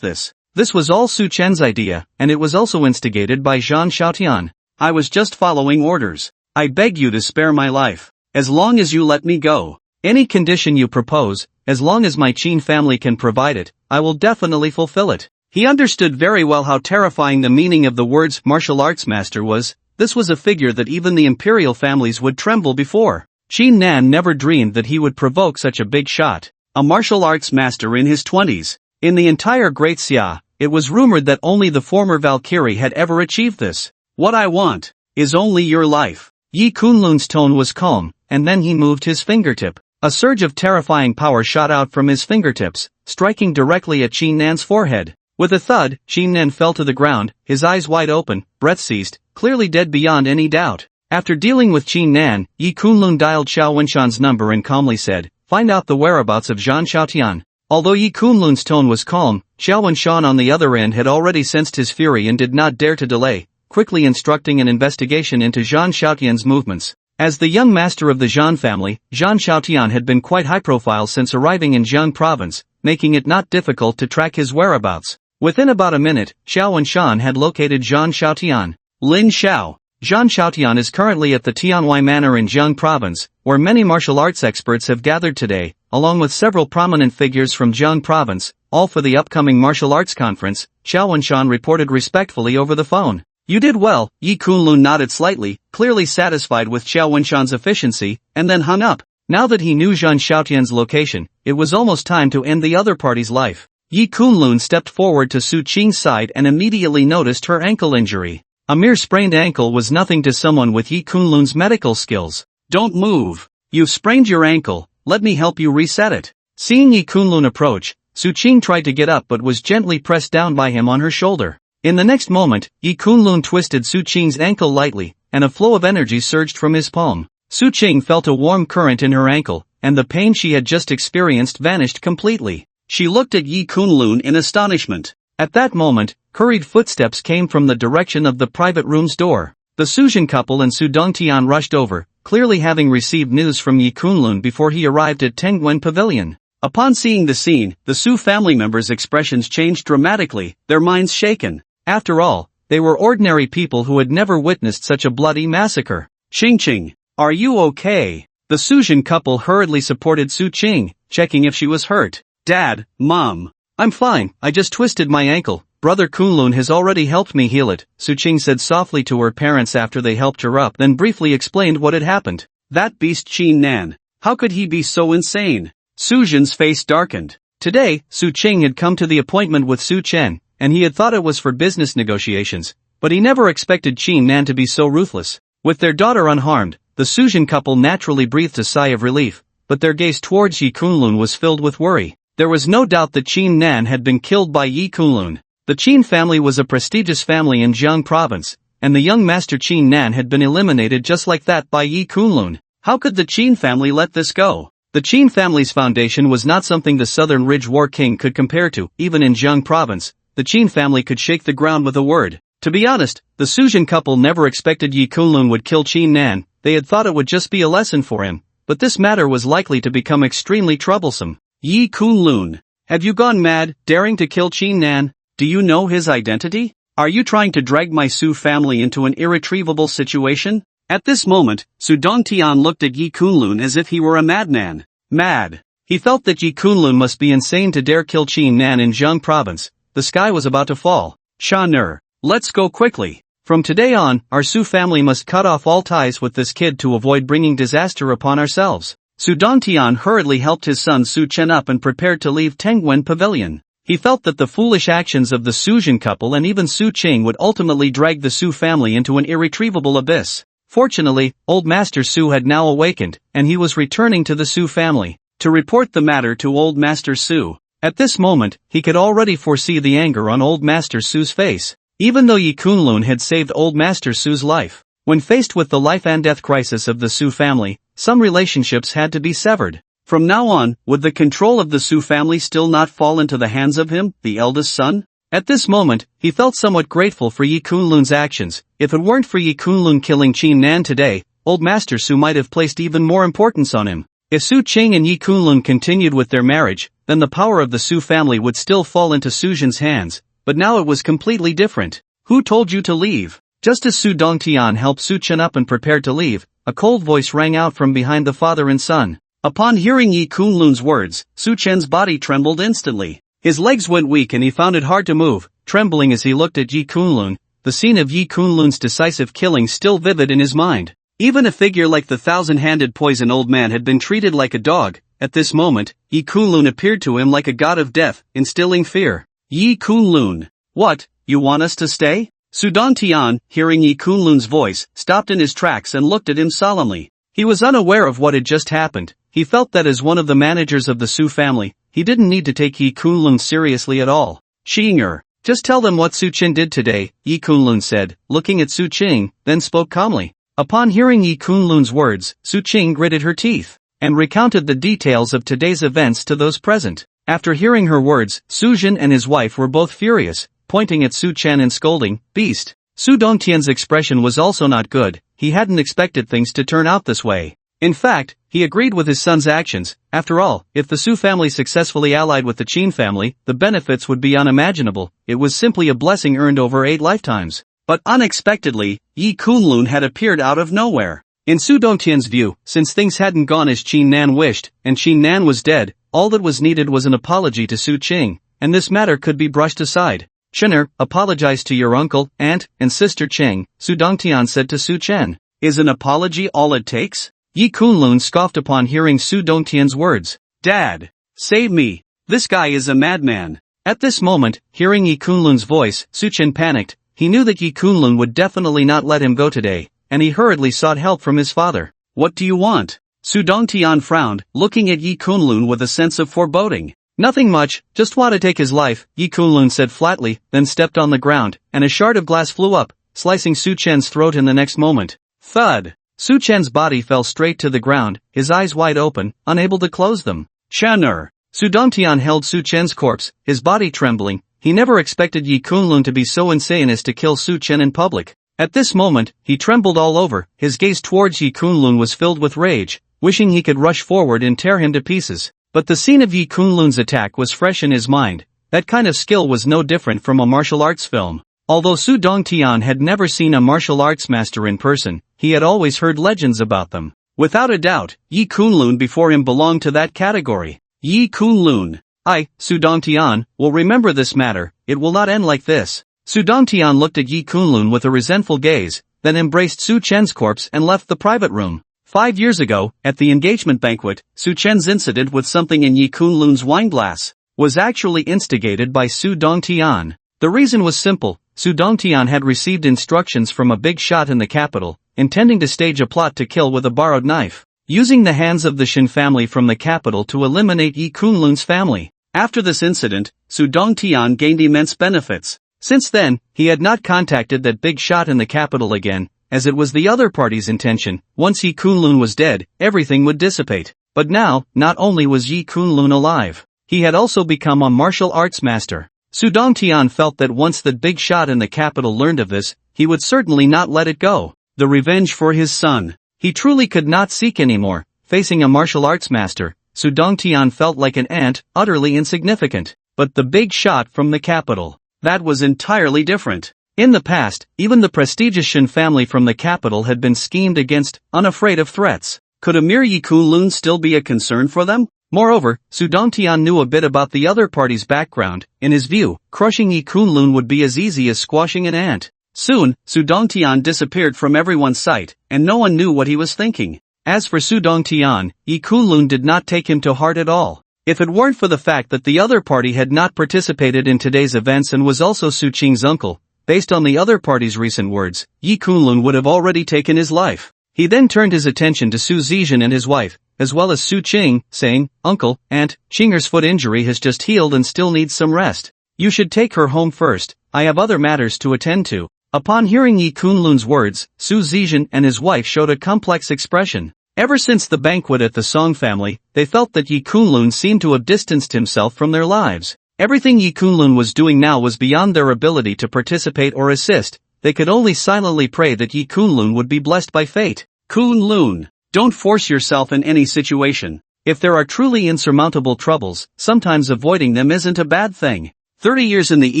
this. This was all Su Chen's idea, and it was also instigated by Zhang Xiaotian. I was just following orders. I beg you to spare my life. As long as you let me go. Any condition you propose, as long as my Qin family can provide it, I will definitely fulfill it. He understood very well how terrifying the meaning of the words martial arts master was. This was a figure that even the imperial families would tremble before. Chingan never dreamed that he would provoke such a big shot. A martial arts master in his 20s. In the entire Great Xia, it was rumored that only the former Valkyrie had ever achieved this. What I want is only your life. Yi Kunlun's tone was calm, and then he moved his fingertip. A surge of terrifying power shot out from his fingertips, striking directly at Chingan's forehead. With a thud, Chingan fell to the ground, his eyes wide open, breath seized, clearly dead beyond any doubt. After dealing with Chingan, Yi Kunlun dialed Xiao Wenshan's number and calmly said, find out the whereabouts of Zhang Xiaotian. Although Yi Kunlun's tone was calm, Xiao Wenshan on the other end had already sensed his fury and did not dare to delay, quickly instructing an investigation into Zhang Xiaotian's movements. As the young master of the Zhan family, Zhang Xiaotian had been quite high-profile since arriving in Jiang province, making it not difficult to track his whereabouts. Within about a minute, Xiao Wenshan had located Zhang Xiaotian. Lin Xiao. Zhang Xiaotian is currently at the Tianwai Manor in Jiang province, where many martial arts experts have gathered today, along with several prominent figures from Jiang province, all for the upcoming martial arts conference. Xiao Wenshan reported respectfully over the phone. You did well. Yi Kunlun nodded slightly, clearly satisfied with Xiao Wenshan's efficiency, and then hung up. Now that he knew Zhang Xiaotian's location, it was almost time to end the other party's life. Yi Kunlun stepped forward to Su Qing's side and immediately noticed her ankle injury. A mere sprained ankle was nothing to someone with Yi Kunlun's medical skills. Don't move. You've sprained your ankle, let me help you reset it. Seeing Yi Kunlun approach, Su Qing tried to get up but was gently pressed down by him on her shoulder. In the next moment, Yi Kunlun twisted Su Qing's ankle lightly, and a flow of energy surged from his palm. Su Qing felt a warm current in her ankle, and the pain she had just experienced vanished completely. She looked at Yi Kunlun in astonishment. At that moment, hurried footsteps came from the direction of the private room's door. The Suzhen couple and Su Dongtian rushed over, clearly having received news from Yi Kunlun before he arrived at Tengwen Pavilion. Upon seeing the scene, the Su family members' expressions changed dramatically, their minds shaken. After all, they were ordinary people who had never witnessed such a bloody massacre. Qing, are you okay? The Suzhen couple hurriedly supported Su Qing, checking if she was hurt. Dad, Mom. I'm fine, I just twisted my ankle. Brother Kunlun has already helped me heal it, Su Qing said softly to her parents after they helped her up, then briefly explained what had happened. That beast Qin, how could he be so insane? Su Zhen's face darkened. Today, Su Qing had come to the appointment with Su Chen, and he had thought it was for business negotiations, but he never expected Qin to be so ruthless. With their daughter unharmed, the Suzhen couple naturally breathed a sigh of relief, but their gaze towards Yi Kunlun was filled with worry. There was no doubt that Qin had been killed by Yi Kunlun. The Qin family was a prestigious family in Jiang province, and the young master Qin had been eliminated just like that by Yi Kunlun. How could the Qin family let this go? The Qin family's foundation was not something the Southern Ridge War King could compare to. Even in Jiang province, the Qin family could shake the ground with a word. To be honest, the Suzhen couple never expected Yi Kunlun would kill Qin. They had thought it would just be a lesson for him, but this matter was likely to become extremely troublesome. Yi Kunlun, have you gone mad, daring to kill Qin? Do you know his identity? Are you trying to drag my Su family into an irretrievable situation? At this moment, Su Dongtian looked at Yi Kunlun as if he were a madman. Mad. He felt that Yi Kunlun must be insane to dare kill Qin in Jiang province. The sky was about to fall. Shan'er, let's go quickly. From today on, our Su family must cut off all ties with this kid to avoid bringing disaster upon ourselves. Su Dongtian hurriedly helped his son Su Chen up and prepared to leave Tengwen Pavilion. He felt that the foolish actions of the Suzhen couple and even Su Qing would ultimately drag the Su family into an irretrievable abyss. Fortunately, Old Master Su had now awakened, and he was returning to the Su family to report the matter to Old Master Su. At this moment, he could already foresee the anger on Old Master Su's face. Even though Yi Kunlun had saved Old Master Su's life, when faced with the life and death crisis of the Su family, some relationships had to be severed. From now on, would the control of the Su family still not fall into the hands of him, the eldest son? At this moment, he felt somewhat grateful for Yi Kunlun's actions. If it weren't for Yi Kunlun killing Qin today, Old Master Su might have placed even more importance on him. If Su Qing and Yi Kunlun continued with their marriage, then the power of the Su family would still fall into Su Zhen's hands, but now it was completely different. Who told you to leave? Just as Su Dongtian helped Su Chen up and prepared to leave, a cold voice rang out from behind the father and son. Upon hearing Yi Kunlun's words, Su Chen's body trembled instantly. His legs went weak and he found it hard to move, trembling as he looked at Yi Kunlun, the scene of Yi Kunlun's decisive killing still vivid in his mind. Even a figure like the thousand-handed poison old man had been treated like a dog. At this moment, Yi Kunlun appeared to him like a god of death, instilling fear. Yi Kunlun. What, you want us to stay? Su Dongtian, hearing Yi Kunlun's voice, stopped in his tracks and looked at him solemnly. He was unaware of what had just happened. He felt that as one of the managers of the Su family, he didn't need to take Yi Kunlun seriously at all. Shinger, just tell them what Su Qing did today, Yi Kunlun said, looking at Su Qing, then spoke calmly. Upon hearing Yi Kunlun's words, Su Qing gritted her teeth, and recounted the details of today's events to those present. After hearing her words, Su Zhen and his wife were both furious, pointing at Su Chen and scolding, "Beast." Su Dongtian's expression was also not good. He hadn't expected things to turn out this way. In fact, he agreed with his son's actions. After all, if the Su family successfully allied with the Qin family, the benefits would be unimaginable. It was simply a blessing earned over 8 lifetimes. But unexpectedly, Yi Kunlun had appeared out of nowhere. In Su Dongtian's view, since things hadn't gone as Qin wished, and Qin was dead, all that was needed was an apology to Su Qing, and this matter could be brushed aside. "Chener, apologize to your uncle, aunt, and sister Qing," Su Dongtian said to Su Chen. "Is an apology all it takes?" Yi Kunlun scoffed upon hearing Su Dongtian's words. "Dad, save me. This guy is a madman." At this moment, hearing Yi Kunlun's voice, Su Chen panicked, he knew that Yi Kunlun would definitely not let him go today, and he hurriedly sought help from his father. "What do you want?" Su Dongtian frowned, looking at Yi Kunlun with a sense of foreboding. "Nothing much, just want to take his life," Yi Kunlun said flatly, then stepped on the ground, and a shard of glass flew up, slicing Su Chen's throat in the next moment. Thud! Su Chen's body fell straight to the ground, his eyes wide open, unable to close them. "Chanur!" Su Dongtian held Su Chen's corpse, his body trembling. He never expected Yi Kunlun to be so insane as to kill Su Chen in public. At this moment, he trembled all over, his gaze towards Yi Kunlun was filled with rage, wishing he could rush forward and tear him to pieces. But the scene of Yi Kunlun's attack was fresh in his mind. That kind of skill was no different from a martial arts film. Although Su Dongtian had never seen a martial arts master in person, he had always heard legends about them. Without a doubt, Yi Kunlun before him belonged to that category. Yi Kunlun. I, Su Dongtian, will remember this matter, it will not end like this. Su Dongtian looked at Yi Kunlun with a resentful gaze, then embraced Su Chen's corpse and left the private room. 5 years ago, at the engagement banquet, Su Chen's incident with something in Yi Kunlun's wineglass was actually instigated by Su Dongtian. The reason was simple. Su Dongtian had received instructions from a big shot in the capital, intending to stage a plot to kill with a borrowed knife, using the hands of the Shin family from the capital to eliminate Yi Kunlun's family. After this incident, Su Dongtian gained immense benefits. Since then, he had not contacted that big shot in the capital again, as it was the other party's intention. Once Yi Kunlun was dead, everything would dissipate. But now, not only was Yi Kunlun alive, he had also become a martial arts master. Su Dongtian felt that once that big shot in the capital learned of this, he would certainly not let it go. The revenge for his son. He truly could not seek anymore. Facing a martial arts master, Su Dongtian felt like an ant, utterly insignificant. But the big shot from the capital, that was entirely different. In the past, even the prestigious Shin family from the capital had been schemed against, unafraid of threats. Could a mere Yi Kunlun still be a concern for them? Moreover, Su Dongtian knew a bit about the other party's background. In his view, crushing Yi Kunlun would be as easy as squashing an ant. Soon, Su Dongtian disappeared from everyone's sight, and no one knew what he was thinking. As for Su Dongtian, Yi Kunlun did not take him to heart at all. If it weren't for the fact that the other party had not participated in today's events and was also Su Qing's uncle, based on the other party's recent words, Yi Kunlun would have already taken his life. He then turned his attention to Su Zizhen and his wife, as well as Su Qing, saying, "Uncle, Aunt, Qinger's foot injury has just healed and still needs some rest. You should take her home first, I have other matters to attend to." Upon hearing Yi Kunlun's words, Su Zizhen and his wife showed a complex expression. Ever since the banquet at the Song family, they felt that Yi Kunlun seemed to have distanced himself from their lives. Everything Yi Kunlun was doing now was beyond their ability to participate or assist. They could only silently pray that Yi Kunlun would be blessed by fate. Kunlun, don't force yourself in any situation. If there are truly insurmountable troubles, sometimes avoiding them isn't a bad thing. 30 years in the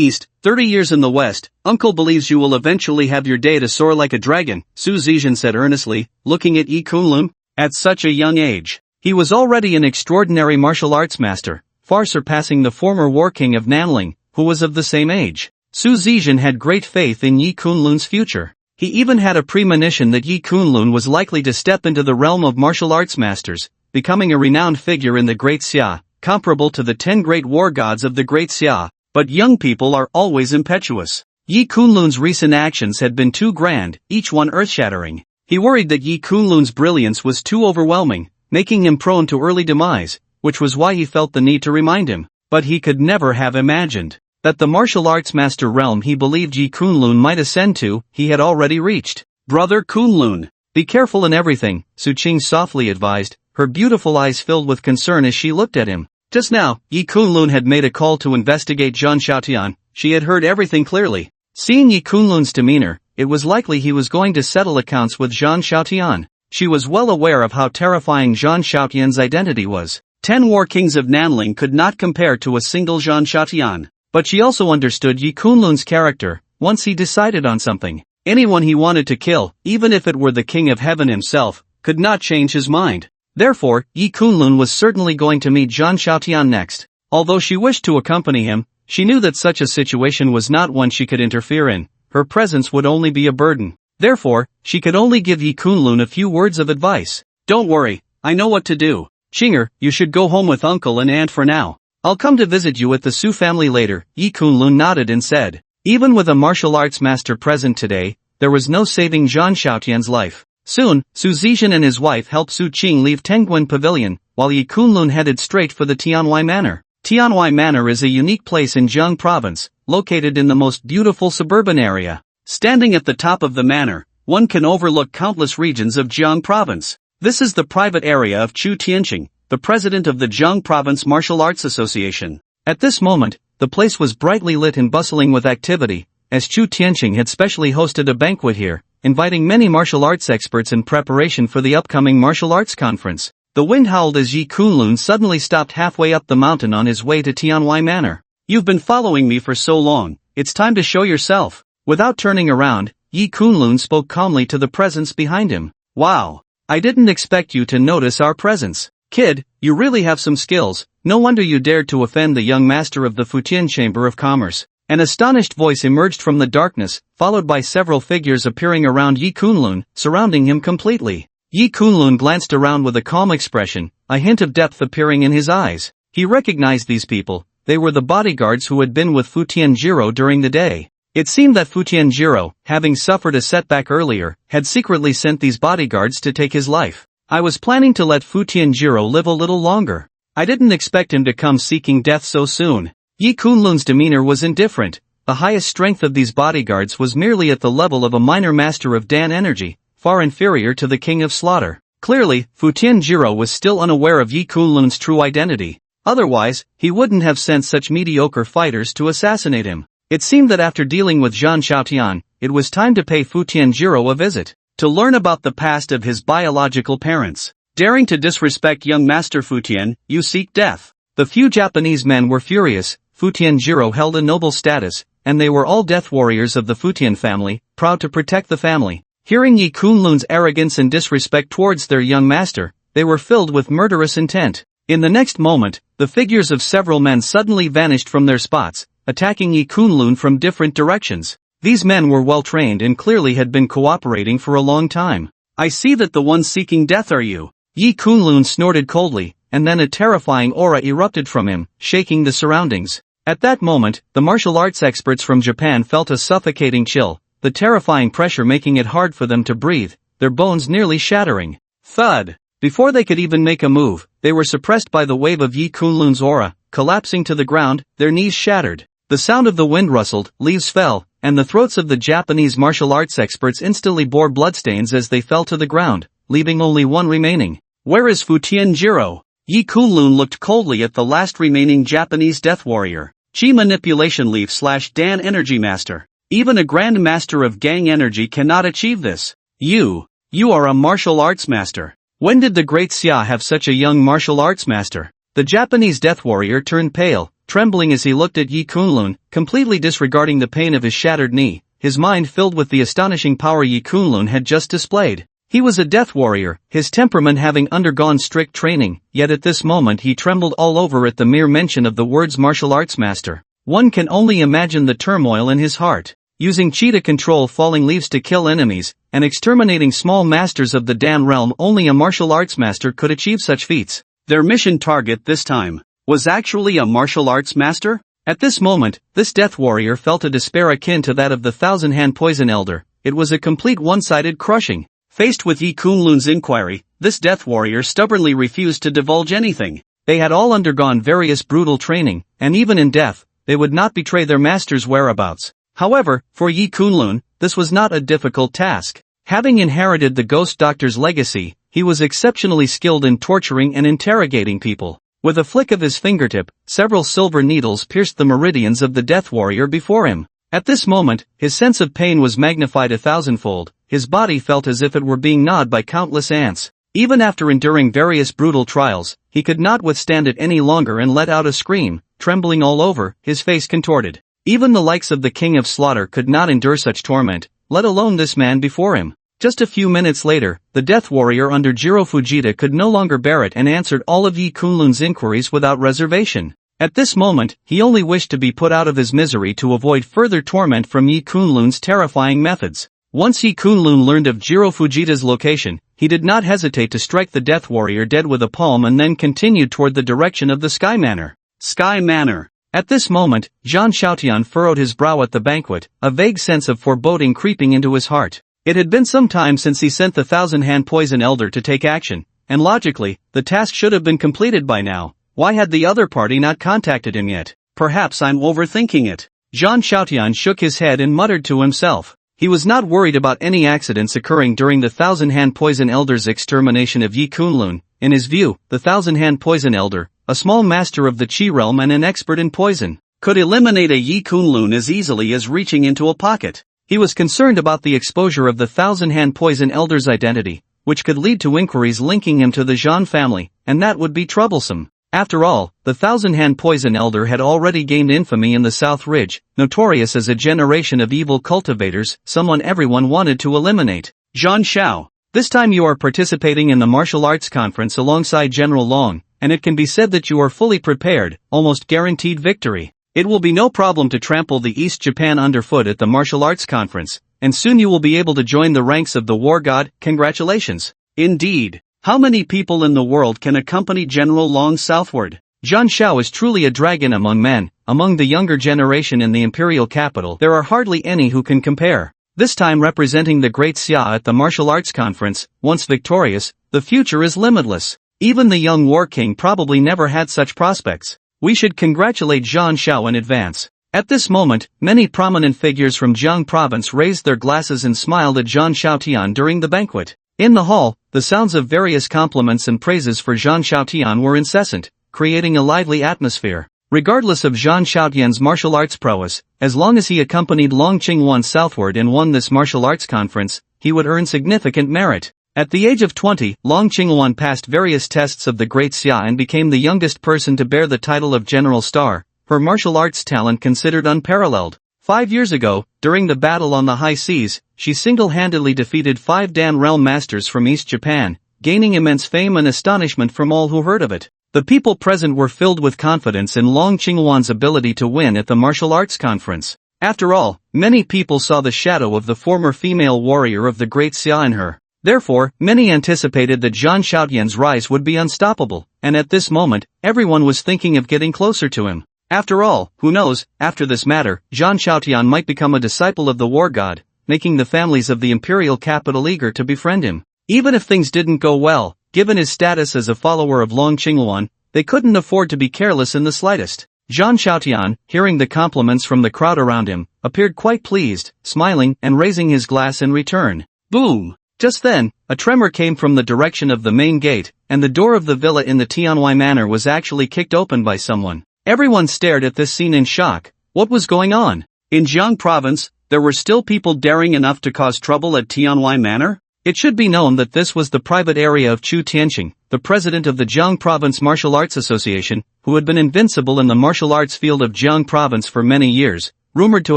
east, 30 years in the west, Uncle believes you will eventually have your day to soar like a dragon, Su Zizhen said earnestly, looking at Yi Kunlun. At such a young age, he was already an extraordinary martial arts master, far surpassing the former war king of Nanling, who was of the same age. Su Zizhen had great faith in Yi Kunlun's future. He even had a premonition that Yi Kunlun was likely to step into the realm of martial arts masters, becoming a renowned figure in the Great Xia, comparable to the 10 great war gods of the Great Xia. But young people are always impetuous. Yi Kunlun's recent actions had been too grand, each one earth-shattering. He worried that Yi Kunlun's brilliance was too overwhelming, making him prone to early demise, which was why he felt the need to remind him. But he could never have imagined that the martial arts master realm he believed Yi Kunlun might ascend to, he had already reached. "Brother Kunlun, be careful in everything," Su Qing softly advised, her beautiful eyes filled with concern as she looked at him. Just now, Yi Kunlun had made a call to investigate Zhang Xiaotian. She had heard everything clearly. Seeing Yi Kunlun's demeanor, it was likely he was going to settle accounts with Zhang Xiaotian. She was well aware of how terrifying Zhang Xiaotian's identity was. 10 war kings of Nanling could not compare to a single Zhang Xiaotian. But she also understood Yi Kunlun's character. Once he decided on something, anyone he wanted to kill, even if it were the king of heaven himself, could not change his mind. Therefore, Yi Kunlun was certainly going to meet Zhang Xiaotian next. Although she wished to accompany him, she knew that such a situation was not one she could interfere in. Her presence would only be a burden. Therefore, she could only give Yi Kunlun a few words of advice. "Don't worry, I know what to do. Qinger, you should go home with uncle and aunt for now. I'll come to visit you at the Su family later." Yi Kunlun nodded and said, Even with a martial arts master present today, there was no saving Zhang Xiaotian's life. Soon, Su Zixan and his wife helped Su Qing leave Tengguan Pavilion, while Yi Kunlun headed straight for the Tianwai Manor. Tianwai Manor is a unique place in Jiang province, located in the most beautiful suburban area. Standing at the top of the manor, one can overlook countless regions of Jiang province. This is the private area of Chu Tianqing, the president of the Jiang Province Martial Arts Association. At this moment, the place was brightly lit and bustling with activity, as Chu Tianqing had specially hosted a banquet here, inviting many martial arts experts in preparation for the upcoming martial arts conference. The wind howled as Yi Kunlun suddenly stopped halfway up the mountain on his way to Tianwai Manor. You've been following me for so long, it's time to show yourself. Without turning around, Yi Kunlun spoke calmly to the presence behind him. Wow! I didn't expect you to notice our presence. Kid, you really have some skills, no wonder you dared to offend the young master of the Futian Chamber of Commerce. An astonished voice emerged from the darkness, followed by several figures appearing around Yi Kunlun, surrounding him completely. Yi Kunlun glanced around with a calm expression, a hint of depth appearing in his eyes. He recognized these people. They were the bodyguards who had been with Futian Jiro during the day. It seemed that Futian Jiro, having suffered a setback earlier, had secretly sent these bodyguards to take his life. I was planning to let Futian Jiro live a little longer. I didn't expect him to come seeking death so soon. Yi Kunlun's demeanor was indifferent. The highest strength of these bodyguards was merely at the level of a minor master of Dan energy, far inferior to the King of Slaughter. Clearly, Futian Jiro was still unaware of Yi Kunlun's true identity. Otherwise, he wouldn't have sent such mediocre fighters to assassinate him. It seemed that after dealing with Zhang Xiaotian, it was time to pay Futian Jiro a visit, to learn about the past of his biological parents. Daring to disrespect young Master Futian, you seek death. The few Japanese men were furious. Futian Jiro held a noble status, and they were all death warriors of the Futian family, proud to protect the family. Hearing Yi Kunlun's arrogance and disrespect towards their young master, they were filled with murderous intent. In the next moment, the figures of several men suddenly vanished from their spots, attacking Yi Kunlun from different directions. These men were well trained and clearly had been cooperating for a long time. I see that the ones seeking death are you. Yi Kunlun snorted coldly, and then a terrifying aura erupted from him, shaking the surroundings. At that moment, the martial arts experts from Japan felt a suffocating chill, the terrifying pressure making it hard for them to breathe, their bones nearly shattering. Thud! Before they could even make a move, they were suppressed by the wave of Yi Kunlun's aura, collapsing to the ground, their knees shattered. The sound of the wind rustled, leaves fell, and the throats of the Japanese martial arts experts instantly bore bloodstains as they fell to the ground, leaving only one remaining. Where is Futian Jiro? Yi Kunlun looked coldly at the last remaining Japanese death warrior. Chi Manipulation Leaf / Dan Energy Master. Even a Grand Master of Gang Energy cannot achieve this. You are a martial arts master. When did the great Xia have such a young martial arts master? The Japanese death warrior turned pale, trembling as he looked at Yi Kunlun, completely disregarding the pain of his shattered knee, his mind filled with the astonishing power Yi Kunlun had just displayed. He was a death warrior, his temperament having undergone strict training, yet at this moment he trembled all over at the mere mention of the words martial arts master. One can only imagine the turmoil in his heart. Using chi to control falling leaves to kill enemies, and exterminating small masters of the Dan realm, only a martial arts master could achieve such feats. Their mission target this time was actually a martial arts master? At this moment, this death warrior felt a despair akin to that of the thousand-hand poison elder. It was a complete one-sided crushing. Faced with Yi Kunlun's inquiry, this death warrior stubbornly refused to divulge anything. They had all undergone various brutal training, and even in death, they would not betray their master's whereabouts. However, for Yi Kunlun, this was not a difficult task. Having inherited the ghost doctor's legacy, he was exceptionally skilled in torturing and interrogating people. With a flick of his fingertip, several silver needles pierced the meridians of the death warrior before him. At this moment, his sense of pain was magnified 1,000-fold, his body felt as if it were being gnawed by countless ants. Even after enduring various brutal trials, he could not withstand it any longer and let out a scream, trembling all over, his face contorted. Even the likes of the King of Slaughter could not endure such torment, let alone this man before him. Just a few minutes later, the death warrior under Jiro Fujita could no longer bear it and answered all of Yi Kunlun's inquiries without reservation. At this moment, he only wished to be put out of his misery to avoid further torment from Yi Kunlun's terrifying methods. Once Yi Kunlun learned of Jiro Fujita's location, he did not hesitate to strike the death warrior dead with a palm and then continued toward the direction of the Sky Manor. Sky Manor. At this moment, Zhang Xiaotian furrowed his brow at the banquet, a vague sense of foreboding creeping into his heart. It had been some time since he sent the thousand-hand poison elder to take action, and logically, the task should have been completed by now. Why had the other party not contacted him yet? Perhaps I'm overthinking it. Zhang Xiaotian shook his head and muttered to himself. He was not worried about any accidents occurring during the thousand-hand poison elder's extermination of Yi Kunlun. In his view, the thousand-hand poison elder, a small master of the Qi realm and an expert in poison, could eliminate a Yi Kunlun as easily as reaching into a pocket. He was concerned about the exposure of the thousand-hand poison elder's identity, which could lead to inquiries linking him to the Zhan family, and that would be troublesome. After all, the thousand-hand poison elder had already gained infamy in the South Ridge, notorious as a generation of evil cultivators, someone everyone wanted to eliminate. Zhan Xiao, this time you are participating in the martial arts conference alongside General Long, and it can be said that you are fully prepared, almost guaranteed victory. It will be no problem to trample the East Japan underfoot at the martial arts conference, and soon you will be able to join the ranks of the war god. Congratulations. Indeed. How many people in the world can accompany General Long southward? Zhan Xiao is truly a dragon among men. Among the younger generation in the imperial capital there are hardly any who can compare. This time representing the Great Xia at the martial arts conference, once victorious, the future is limitless. Even the young war king probably never had such prospects. We should congratulate Zhan Xiao in advance. At this moment, many prominent figures from Jiang province raised their glasses and smiled at Zhang Xiaotian during the banquet. In the hall, the sounds of various compliments and praises for Zhang Xiaotian were incessant, creating a lively atmosphere. Regardless of Zhang Xiaotian's martial arts prowess, as long as he accompanied Long Qingwan southward and won this martial arts conference, he would earn significant merit. At the age of 20, Long Qingwan passed various tests of the Great Xia and became the youngest person to bear the title of General Star, her martial arts talent considered unparalleled. 5 years ago, during the battle on the high seas, she single-handedly defeated 5 Dan realm masters from East Japan, gaining immense fame and astonishment from all who heard of it. The people present were filled with confidence in Long Qingwan's ability to win at the martial arts conference. After all, many people saw the shadow of the former female warrior of the Great Xia in her. Therefore, many anticipated that Zhang Xiaotian's rise would be unstoppable, and at this moment, everyone was thinking of getting closer to him. After all, who knows, after this matter, Zhang Xiaotian might become a disciple of the war god, making the families of the imperial capital eager to befriend him. Even if things didn't go well, given his status as a follower of Long Qingwan, they couldn't afford to be careless in the slightest. Zhang Xiaotian, hearing the compliments from the crowd around him, appeared quite pleased, smiling and raising his glass in return. Boom! Just then, a tremor came from the direction of the main gate, and the door of the villa in the Tianwai Manor was actually kicked open by someone. Everyone stared at this scene in shock. What was going on? In Jiang province, there were still people daring enough to cause trouble at Tianwai Manor? It should be known that this was the private area of Chu Tianqing, the president of the Jiang Province Martial Arts Association, who had been invincible in the martial arts field of Jiang Province for many years, rumored to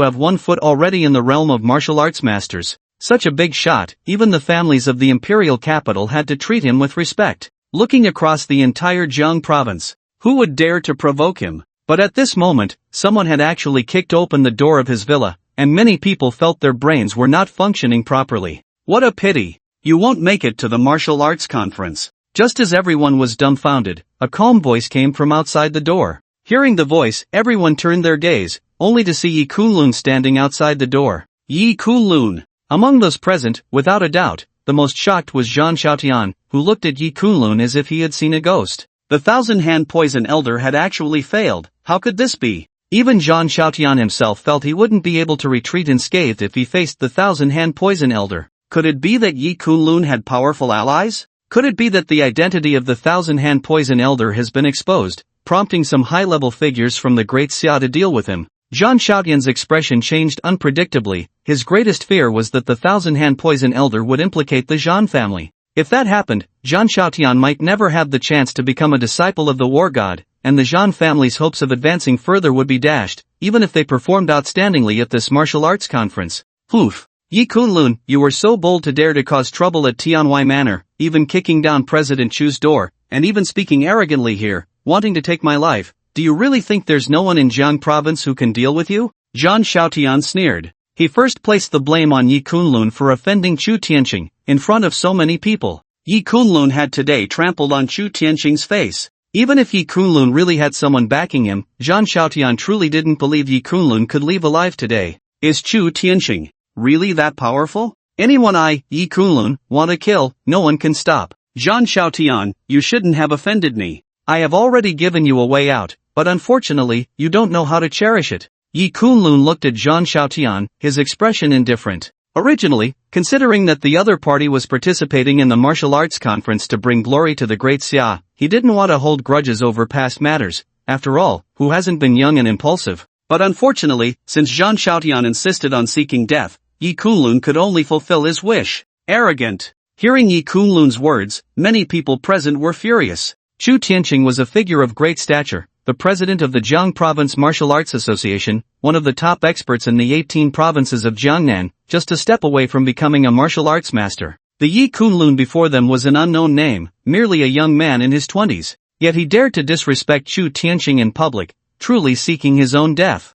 have 1 foot already in the realm of martial arts masters. Such a big shot, even the families of the imperial capital had to treat him with respect. Looking across the entire Jiang province, who would dare to provoke him? But at this moment, someone had actually kicked open the door of his villa, and many people felt their brains were not functioning properly. What a pity! You won't make it to the martial arts conference. Just as everyone was dumbfounded, a calm voice came from outside the door. Hearing the voice, everyone turned their gaze, only to see Yi Kunlun standing outside the door. Yi Kunlun! Among those present, without a doubt, the most shocked was Zhang Xiaotian, who looked at Yi Kunlun as if he had seen a ghost. The thousand-hand poison elder had actually failed. How could this be? Even Zhang Xiaotian himself felt he wouldn't be able to retreat unscathed if he faced the thousand-hand poison elder. Could it be that Yi Kunlun had powerful allies? Could it be that the identity of the thousand-hand poison elder has been exposed, prompting some high-level figures from the Great Xia to deal with him? Zhang Xiaotian's expression changed unpredictably. His greatest fear was that the thousand-hand poison elder would implicate the Zhan family. If that happened, Zhang Xiaotian might never have the chance to become a disciple of the war god, and the Zhan family's hopes of advancing further would be dashed, even if they performed outstandingly at this martial arts conference. Oof! Yi Kunlun, you were so bold to dare to cause trouble at Tianwai Manor, even kicking down President Chu's door, and even speaking arrogantly here, wanting to take my life. Do you really think there's no one in Jiang province who can deal with you? Zhang Xiaotian sneered. He first placed the blame on Yi Kunlun for offending Chu Tianqing, in front of so many people. Yi Kunlun had today trampled on Chu Tianqing's face. Even if Yi Kunlun really had someone backing him, Zhang Xiaotian truly didn't believe Yi Kunlun could leave alive today. Is Chu Tianxing really that powerful? Anyone Yi Kunlun, want to kill, no one can stop. Zhang Xiaotian, you shouldn't have offended me. I have already given you a way out, but unfortunately, you don't know how to cherish it. Yi Kunlun looked at Zhang Xiaotian, his expression indifferent. Originally, considering that the other party was participating in the martial arts conference to bring glory to the great Xia, he didn't want to hold grudges over past matters. After all, who hasn't been young and impulsive? But unfortunately, since Zhang Xiaotian insisted on seeking death, Yi Kunlun could only fulfill his wish. Arrogant. Hearing Yi Kunlun's words, many people present were furious. Chu Tianxing was a figure of great stature, the president of the Jiang Province Martial Arts Association, one of the top experts in the 18 provinces of Jiangnan, just a step away from becoming a martial arts master. The Yi Kunlun before them was an unknown name, merely a young man in his 20s. Yet he dared to disrespect Chu Tianxing in public, truly seeking his own death.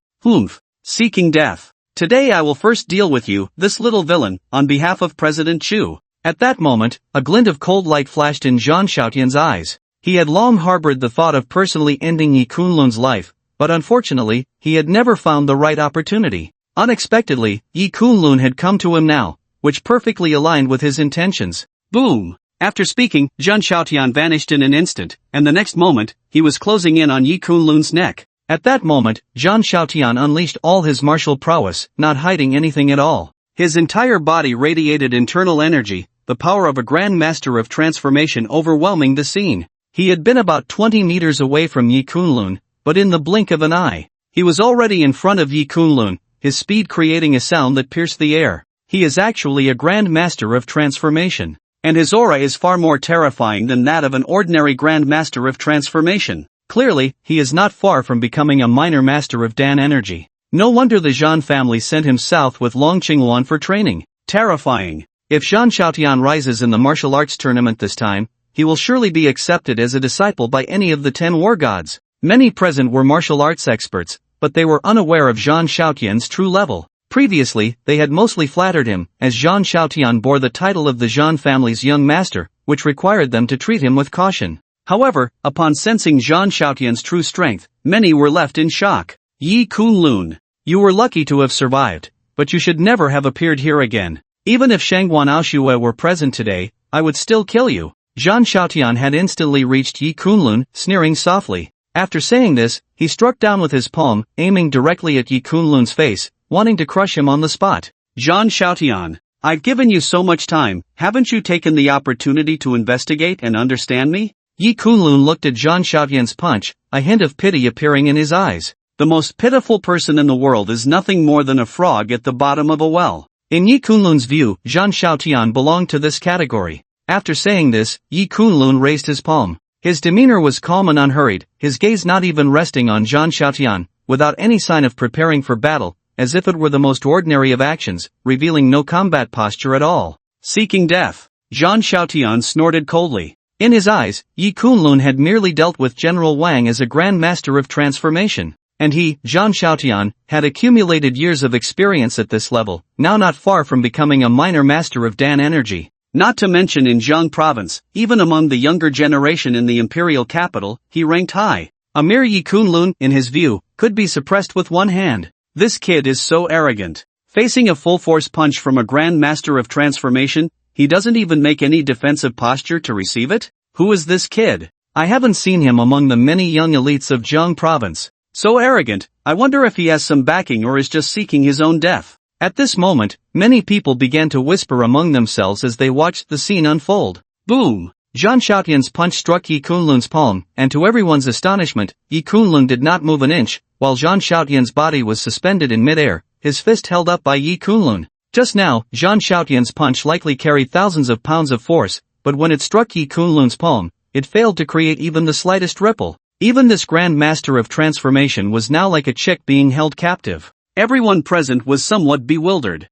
Seeking death. Today I will first deal with you, this little villain, on behalf of President Chu. At that moment, a glint of cold light flashed in Zhang Xiaotian's eyes. He had long harbored the thought of personally ending Yi Kunlun's life, but unfortunately, he had never found the right opportunity. Unexpectedly, Yi Kunlun had come to him now, which perfectly aligned with his intentions. Boom! After speaking, Zhang Xiaotian vanished in an instant, and the next moment, he was closing in on Yi Kunlun's neck. At that moment, Zhang Xiaotian unleashed all his martial prowess, not hiding anything at all. His entire body radiated internal energy, the power of a grand master of transformation overwhelming the scene. He had been about 20 meters away from Yi Kunlun, but in the blink of an eye, he was already in front of Yi Kunlun, his speed creating a sound that pierced the air. He is actually a grand master of transformation, and his aura is far more terrifying than that of an ordinary grand master of transformation. Clearly, he is not far from becoming a minor master of Dan energy. No wonder the Zhan family sent him south with Long Qinghuan for training. Terrifying. If Zhang Xiaotian rises in the martial arts tournament this time, he will surely be accepted as a disciple by any of the 10 war gods. Many present were martial arts experts, but they were unaware of Zhang Xiaotian's true level. Previously, they had mostly flattered him, as Zhang Xiaotian bore the title of the Zhan family's young master, which required them to treat him with caution. However, upon sensing Zhang Xiaotian's true strength, many were left in shock. Yi Kunlun, you were lucky to have survived, but you should never have appeared here again. Even if Shangguan Aoshue were present today, I would still kill you. Zhang Xiaotian had instantly reached Yi Kunlun, sneering softly. After saying this, he struck down with his palm, aiming directly at Yi Kunlun's face, wanting to crush him on the spot. Zhang Xiaotian, I've given you so much time, haven't you taken the opportunity to investigate and understand me? Yi Kunlun looked at Zhang Xiaotian's punch, a hint of pity appearing in his eyes. The most pitiful person in the world is nothing more than a frog at the bottom of a well. In Yi Kunlun's view, Zhang Xiaotian belonged to this category. After saying this, Yi Kunlun raised his palm. His demeanor was calm and unhurried, his gaze not even resting on Zhang Xiaotian, without any sign of preparing for battle, as if it were the most ordinary of actions, revealing no combat posture at all. Seeking death. Zhang Xiaotian snorted coldly. In his eyes, Yi Kunlun had merely dealt with General Wang as a grand master of transformation, and he, Zhang Xiaotian, had accumulated years of experience at this level, now not far from becoming a minor master of Dan energy. Not to mention in Jiang province, even among the younger generation in the imperial capital, he ranked high. A mere Yi Kunlun, in his view, could be suppressed with one hand. This kid is so arrogant. Facing a full-force punch from a grand master of transformation, he doesn't even make any defensive posture to receive it? Who is this kid? I haven't seen him among the many young elites of Jiang province. So arrogant, I wonder if he has some backing or is just seeking his own death. At this moment, many people began to whisper among themselves as they watched the scene unfold. Boom! Zhang Xiaotian's punch struck Yi Kunlun's palm, and to everyone's astonishment, Yi Kunlun did not move an inch, while Zhang Xiaotian's body was suspended in midair, his fist held up by Yi Kunlun. Just now, Zhang Xiaotian's punch likely carried thousands of pounds of force, but when it struck Yi Kunlun's palm, it failed to create even the slightest ripple. Even this grand master of transformation was now like a chick being held captive. Everyone present was somewhat bewildered.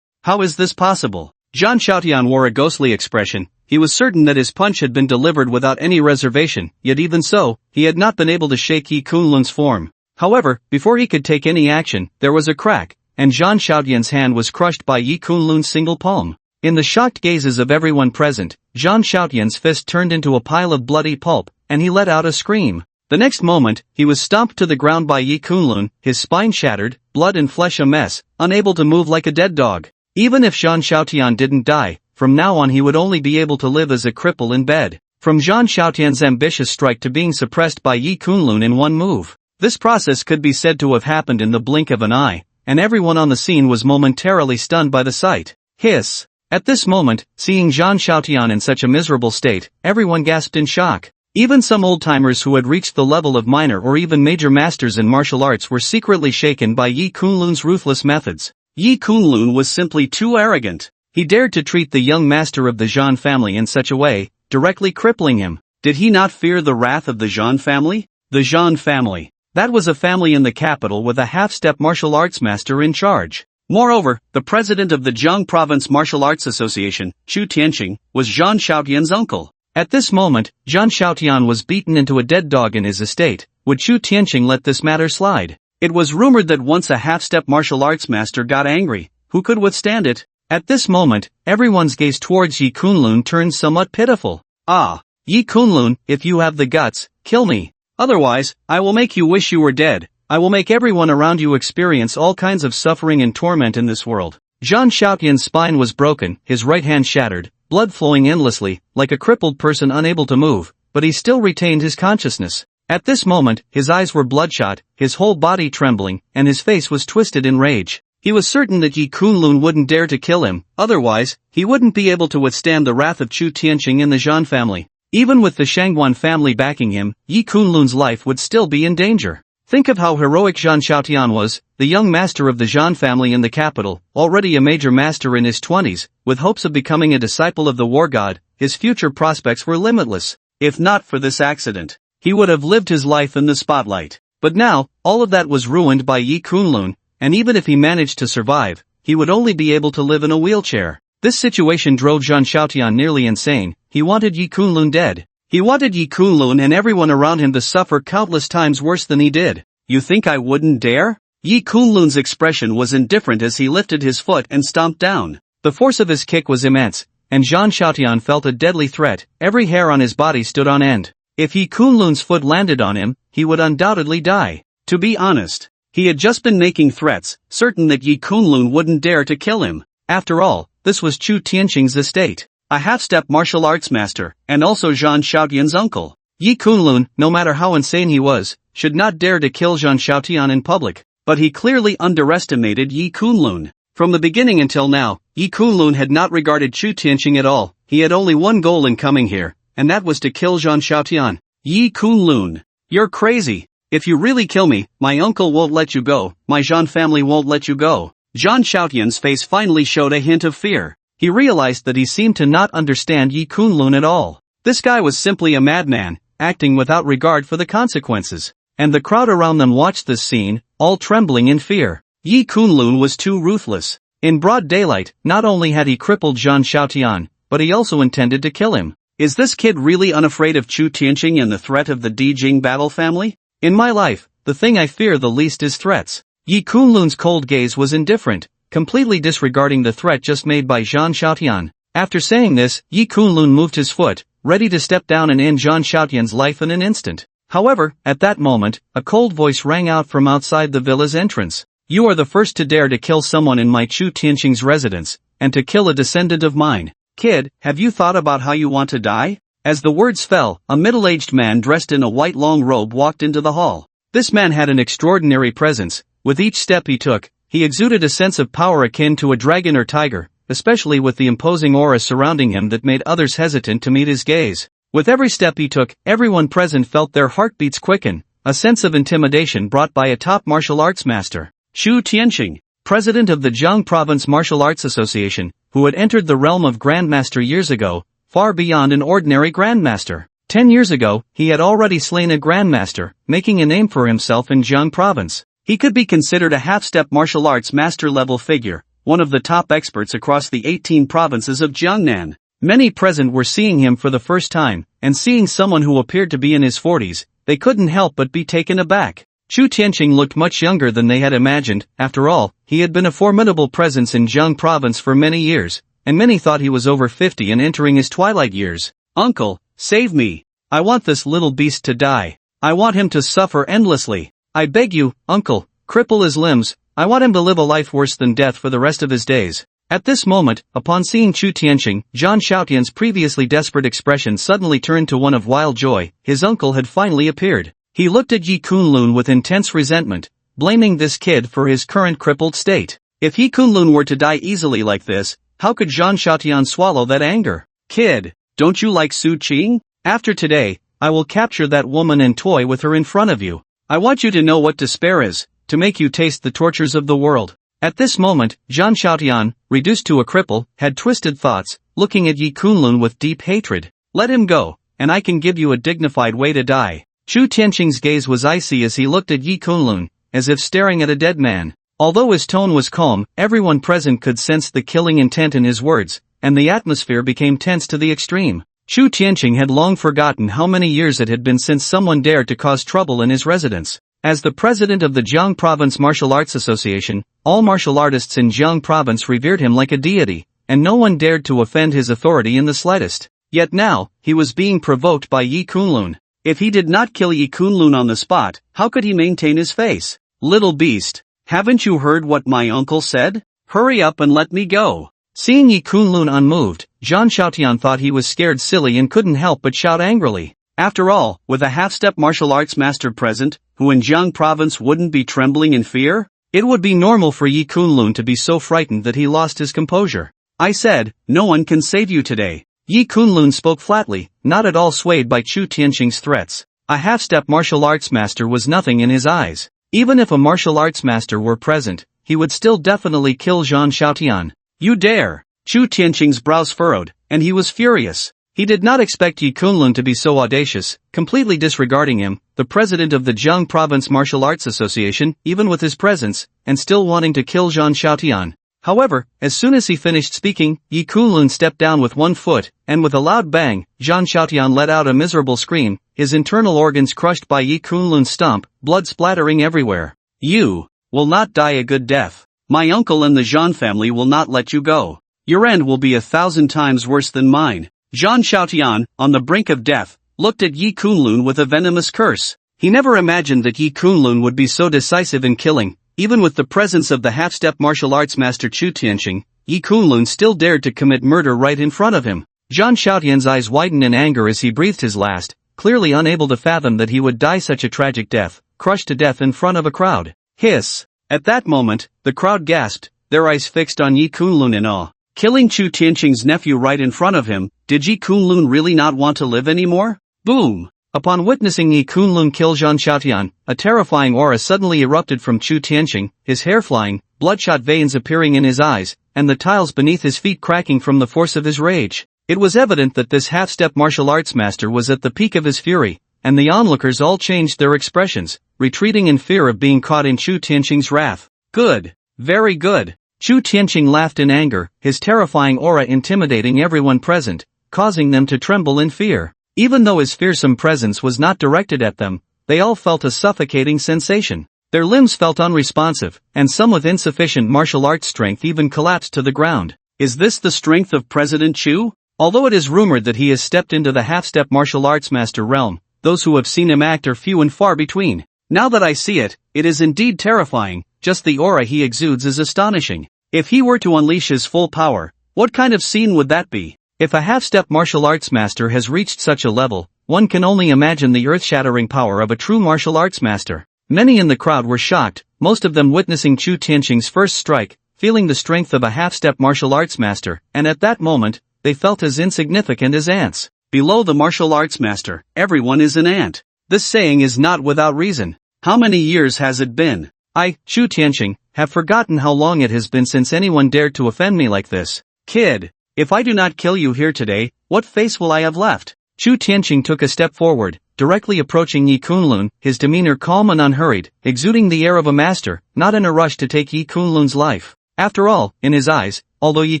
How is this possible? Zhang Xiaotian wore a ghostly expression. He was certain that his punch had been delivered without any reservation, yet even so, he had not been able to shake Yi Kunlun's form. However, before he could take any action, there was a crack, and Zhang Xiaotian's hand was crushed by Yi Kunlun's single palm. In the shocked gazes of everyone present, Zhang Xiaotian's fist turned into a pile of bloody pulp, and he let out a scream. The next moment, he was stomped to the ground by Yi Kunlun, his spine shattered, blood and flesh a mess, unable to move like a dead dog. Even if Zhang Xiaotian didn't die, from now on he would only be able to live as a cripple in bed. From Zhang Xiaotian's ambitious strike to being suppressed by Yi Kunlun in one move. This process could be said to have happened in the blink of an eye, and everyone on the scene was momentarily stunned by the sight. Hiss. At this moment, seeing Zhang Xiaotian in such a miserable state, everyone gasped in shock. Even some old-timers who had reached the level of minor or even major masters in martial arts were secretly shaken by Yi Kunlun's ruthless methods. Yi Kunlun was simply too arrogant. He dared to treat the young master of the Zhan family in such a way, directly crippling him. Did he not fear the wrath of the Zhan family? The Zhan family. That was a family in the capital with a half-step martial arts master in charge. Moreover, the president of the Jiang Province Martial Arts Association, Chu Tianqing, was Zhang Xiaotian's uncle. At this moment, Zhang Xiaotian was beaten into a dead dog in his estate. Would Chu Tianqing let this matter slide? It was rumored that once a half-step martial arts master got angry, who could withstand it? At this moment, everyone's gaze towards Yi Kunlun turned somewhat pitiful. Ah, Yi Kunlun, if you have the guts, kill me. Otherwise, I will make you wish you were dead. I will make everyone around you experience all kinds of suffering and torment in this world. Zhang Xiaotian's spine was broken, his right hand shattered, blood flowing endlessly, like a crippled person unable to move, but he still retained his consciousness. At this moment, his eyes were bloodshot, his whole body trembling, and his face was twisted in rage. He was certain that Yi Kunlun wouldn't dare to kill him, otherwise, he wouldn't be able to withstand the wrath of Chu Tianqing and the Zhan family. Even with the Shangwan family backing him, Yi Kunlun's life would still be in danger. Think of how heroic Zhang Xiaotian was, the young master of the Zhan family in the capital, already a major master in his 20s, with hopes of becoming a disciple of the war god. His future prospects were limitless. If not for this accident, he would have lived his life in the spotlight. But now, all of that was ruined by Yi Kunlun, and even if he managed to survive, he would only be able to live in a wheelchair. This situation drove Zhang Xiaotian nearly insane. He wanted Yi Kunlun dead. He wanted Yi Kunlun and everyone around him to suffer countless times worse than he did. You think I wouldn't dare? Yi Kunlun's expression was indifferent as he lifted his foot and stomped down. The force of his kick was immense, and Zhang Xiaotian felt a deadly threat. Every hair on his body stood on end. If Yi Kunlun's foot landed on him, he would undoubtedly die. To be honest, he had just been making threats, certain that Yi Kunlun wouldn't dare to kill him. After all, this was Chu Tianqing's estate, a half-step martial arts master, and also Zhang Xiaotian's uncle. Yi Kunlun, no matter how insane he was, should not dare to kill Zhang Xiaotian in public, but he clearly underestimated Yi Kunlun. From the beginning until now, Yi Kunlun had not regarded Chu Tianqing at all. He had only one goal in coming here, and that was to kill Zhang Xiaotian. Yi Kunlun, you're crazy. If you really kill me, my uncle won't let you go, my Zhan family won't let you go. Zhang Xiaotian's face finally showed a hint of fear. He realized that he seemed to not understand Yi Kunlun at all. This guy was simply a madman, acting without regard for the consequences. And the crowd around them watched this scene, all trembling in fear. Yi Kunlun was too ruthless. In broad daylight, not only had he crippled Zhang Xiaotian, but he also intended to kill him. Is this kid really unafraid of Chu Tianqing and the threat of the Dijing battle family? In my life, the thing I fear the least is threats. Yi Kunlun's cold gaze was indifferent, completely disregarding the threat just made by Zhang Xiaotian. After saying this, Yi Kunlun moved his foot, ready to step down and end Zhang Xiaotian's life in an instant. However, at that moment, a cold voice rang out from outside the villa's entrance. You are the first to dare to kill someone in my Chu Tianqing's residence, and to kill a descendant of mine. Kid, have you thought about how you want to die? As the words fell, a middle-aged man dressed in a white long robe walked into the hall. This man had an extraordinary presence. With each step he took, he exuded a sense of power akin to a dragon or tiger, especially with the imposing aura surrounding him that made others hesitant to meet his gaze. With every step he took, everyone present felt their heartbeats quicken, a sense of intimidation brought by a top martial arts master. Chu Tianqing, president of the Jiang Province Martial Arts Association, who had entered the realm of grandmaster years ago, far beyond an ordinary grandmaster. 10 years ago, he had already slain a grandmaster, making a name for himself in Jiang Province. He could be considered a half-step martial arts master-level figure, one of the top experts across the 18 provinces of Jiangnan. Many present were seeing him for the first time, and seeing someone who appeared to be in his 40s, they couldn't help but be taken aback. Chu Tianqing looked much younger than they had imagined. After all, he had been a formidable presence in Jiang Province for many years, and many thought he was over 50 and entering his twilight years. Uncle, save me! I want this little beast to die. I want him to suffer endlessly. I beg you, uncle, cripple his limbs. I want him to live a life worse than death for the rest of his days. At this moment, upon seeing Chu Tianqing, Zhang Xiaotian's previously desperate expression suddenly turned to one of wild joy. His uncle had finally appeared. He looked at Yi Kunlun with intense resentment, blaming this kid for his current crippled state. If Yi Kunlun were to die easily like this, how could Zhang Xiaotian swallow that anger? Kid, don't you like Su Qing? After today, I will capture that woman and toy with her in front of you. I want you to know what despair is, to make you taste the tortures of the world. At this moment, Zhang Xiaotian, reduced to a cripple, had twisted thoughts, looking at Yi Kunlun with deep hatred. Let him go, and I can give you a dignified way to die. Chu Tianqing's gaze was icy as he looked at Yi Kunlun, as if staring at a dead man. Although his tone was calm, everyone present could sense the killing intent in his words, and the atmosphere became tense to the extreme. Chu Tianqing had long forgotten how many years it had been since someone dared to cause trouble in his residence. As the president of the Jiang Province Martial Arts Association, all martial artists in Jiang Province revered him like a deity, and no one dared to offend his authority in the slightest. Yet now, he was being provoked by Yi Kunlun. If he did not kill Yi Kunlun on the spot, how could he maintain his face? Little beast, haven't you heard what my uncle said? Hurry up and let me go. Seeing Yi Kunlun unmoved, Zhang Xiaotian thought he was scared silly and couldn't help but shout angrily. After all, with a half-step martial arts master present, who in Jiang province wouldn't be trembling in fear? It would be normal for Yi Kunlun to be so frightened that he lost his composure. I said, no one can save you today. Yi Kunlun spoke flatly, not at all swayed by Chu Tianqing's threats. A half-step martial arts master was nothing in his eyes. Even if a martial arts master were present, he would still definitely kill Zhang Xiaotian. You dare! Chu Tianqing's brows furrowed, and he was furious. He did not expect Yi Kunlun to be so audacious, completely disregarding him, the president of the Jiang Province Martial Arts Association, even with his presence, and still wanting to kill Zhang Xiaotian. However, as soon as he finished speaking, Yi Kunlun stepped down with one foot, and with a loud bang, Zhang Xiaotian let out a miserable scream, his internal organs crushed by Yi Kunlun's stomp, blood splattering everywhere. You will not die a good death. My uncle and the Zhang family will not let you go. Your end will be 1,000 times worse than mine. Zhang Xiaotian, on the brink of death, looked at Yi Kunlun with a venomous curse. He never imagined that Yi Kunlun would be so decisive in killing. Even with the presence of the half-step martial arts master Chu Tianqing, Yi Kunlun still dared to commit murder right in front of him. Zhang Xiaotian's eyes widened in anger as he breathed his last, clearly unable to fathom that he would die such a tragic death, crushed to death in front of a crowd. Hiss! At that moment, the crowd gasped, their eyes fixed on Yi Kunlun in awe. Killing Chu Tianqing's nephew right in front of him, did Yi Kunlun really not want to live anymore? Boom! Upon witnessing Yi Kunlun kill Zhang Xiaotian, a terrifying aura suddenly erupted from Chu Tianqing, his hair flying, bloodshot veins appearing in his eyes, and the tiles beneath his feet cracking from the force of his rage. It was evident that this half-step martial arts master was at the peak of his fury, and the onlookers all changed their expressions, retreating in fear of being caught in Chu Tianqing's wrath. Good. Very good. Chu Tianqing laughed in anger, his terrifying aura intimidating everyone present, causing them to tremble in fear. Even though his fearsome presence was not directed at them, they all felt a suffocating sensation. Their limbs felt unresponsive, and some with insufficient martial arts strength even collapsed to the ground. Is this the strength of President Chu? Although it is rumored that he has stepped into the half-step martial arts master realm, those who have seen him act are few and far between. Now that I see it, it is indeed terrifying. Just the aura he exudes is astonishing. If he were to unleash his full power, what kind of scene would that be? If a half-step martial arts master has reached such a level, one can only imagine the earth-shattering power of a true martial arts master. Many in the crowd were shocked, most of them witnessing Chu Tianqing's first strike, feeling the strength of a half-step martial arts master, and at that moment, they felt as insignificant as ants. Below the martial arts master, everyone is an ant. This saying is not without reason. How many years has it been? I, Chu Tianqing, have forgotten how long it has been since anyone dared to offend me like this. Kid, if I do not kill you here today, what face will I have left? Chu Tianqing took a step forward, directly approaching Yi Kunlun, his demeanor calm and unhurried, exuding the air of a master, not in a rush to take Yi Kunlun's life. After all, in his eyes, although Yi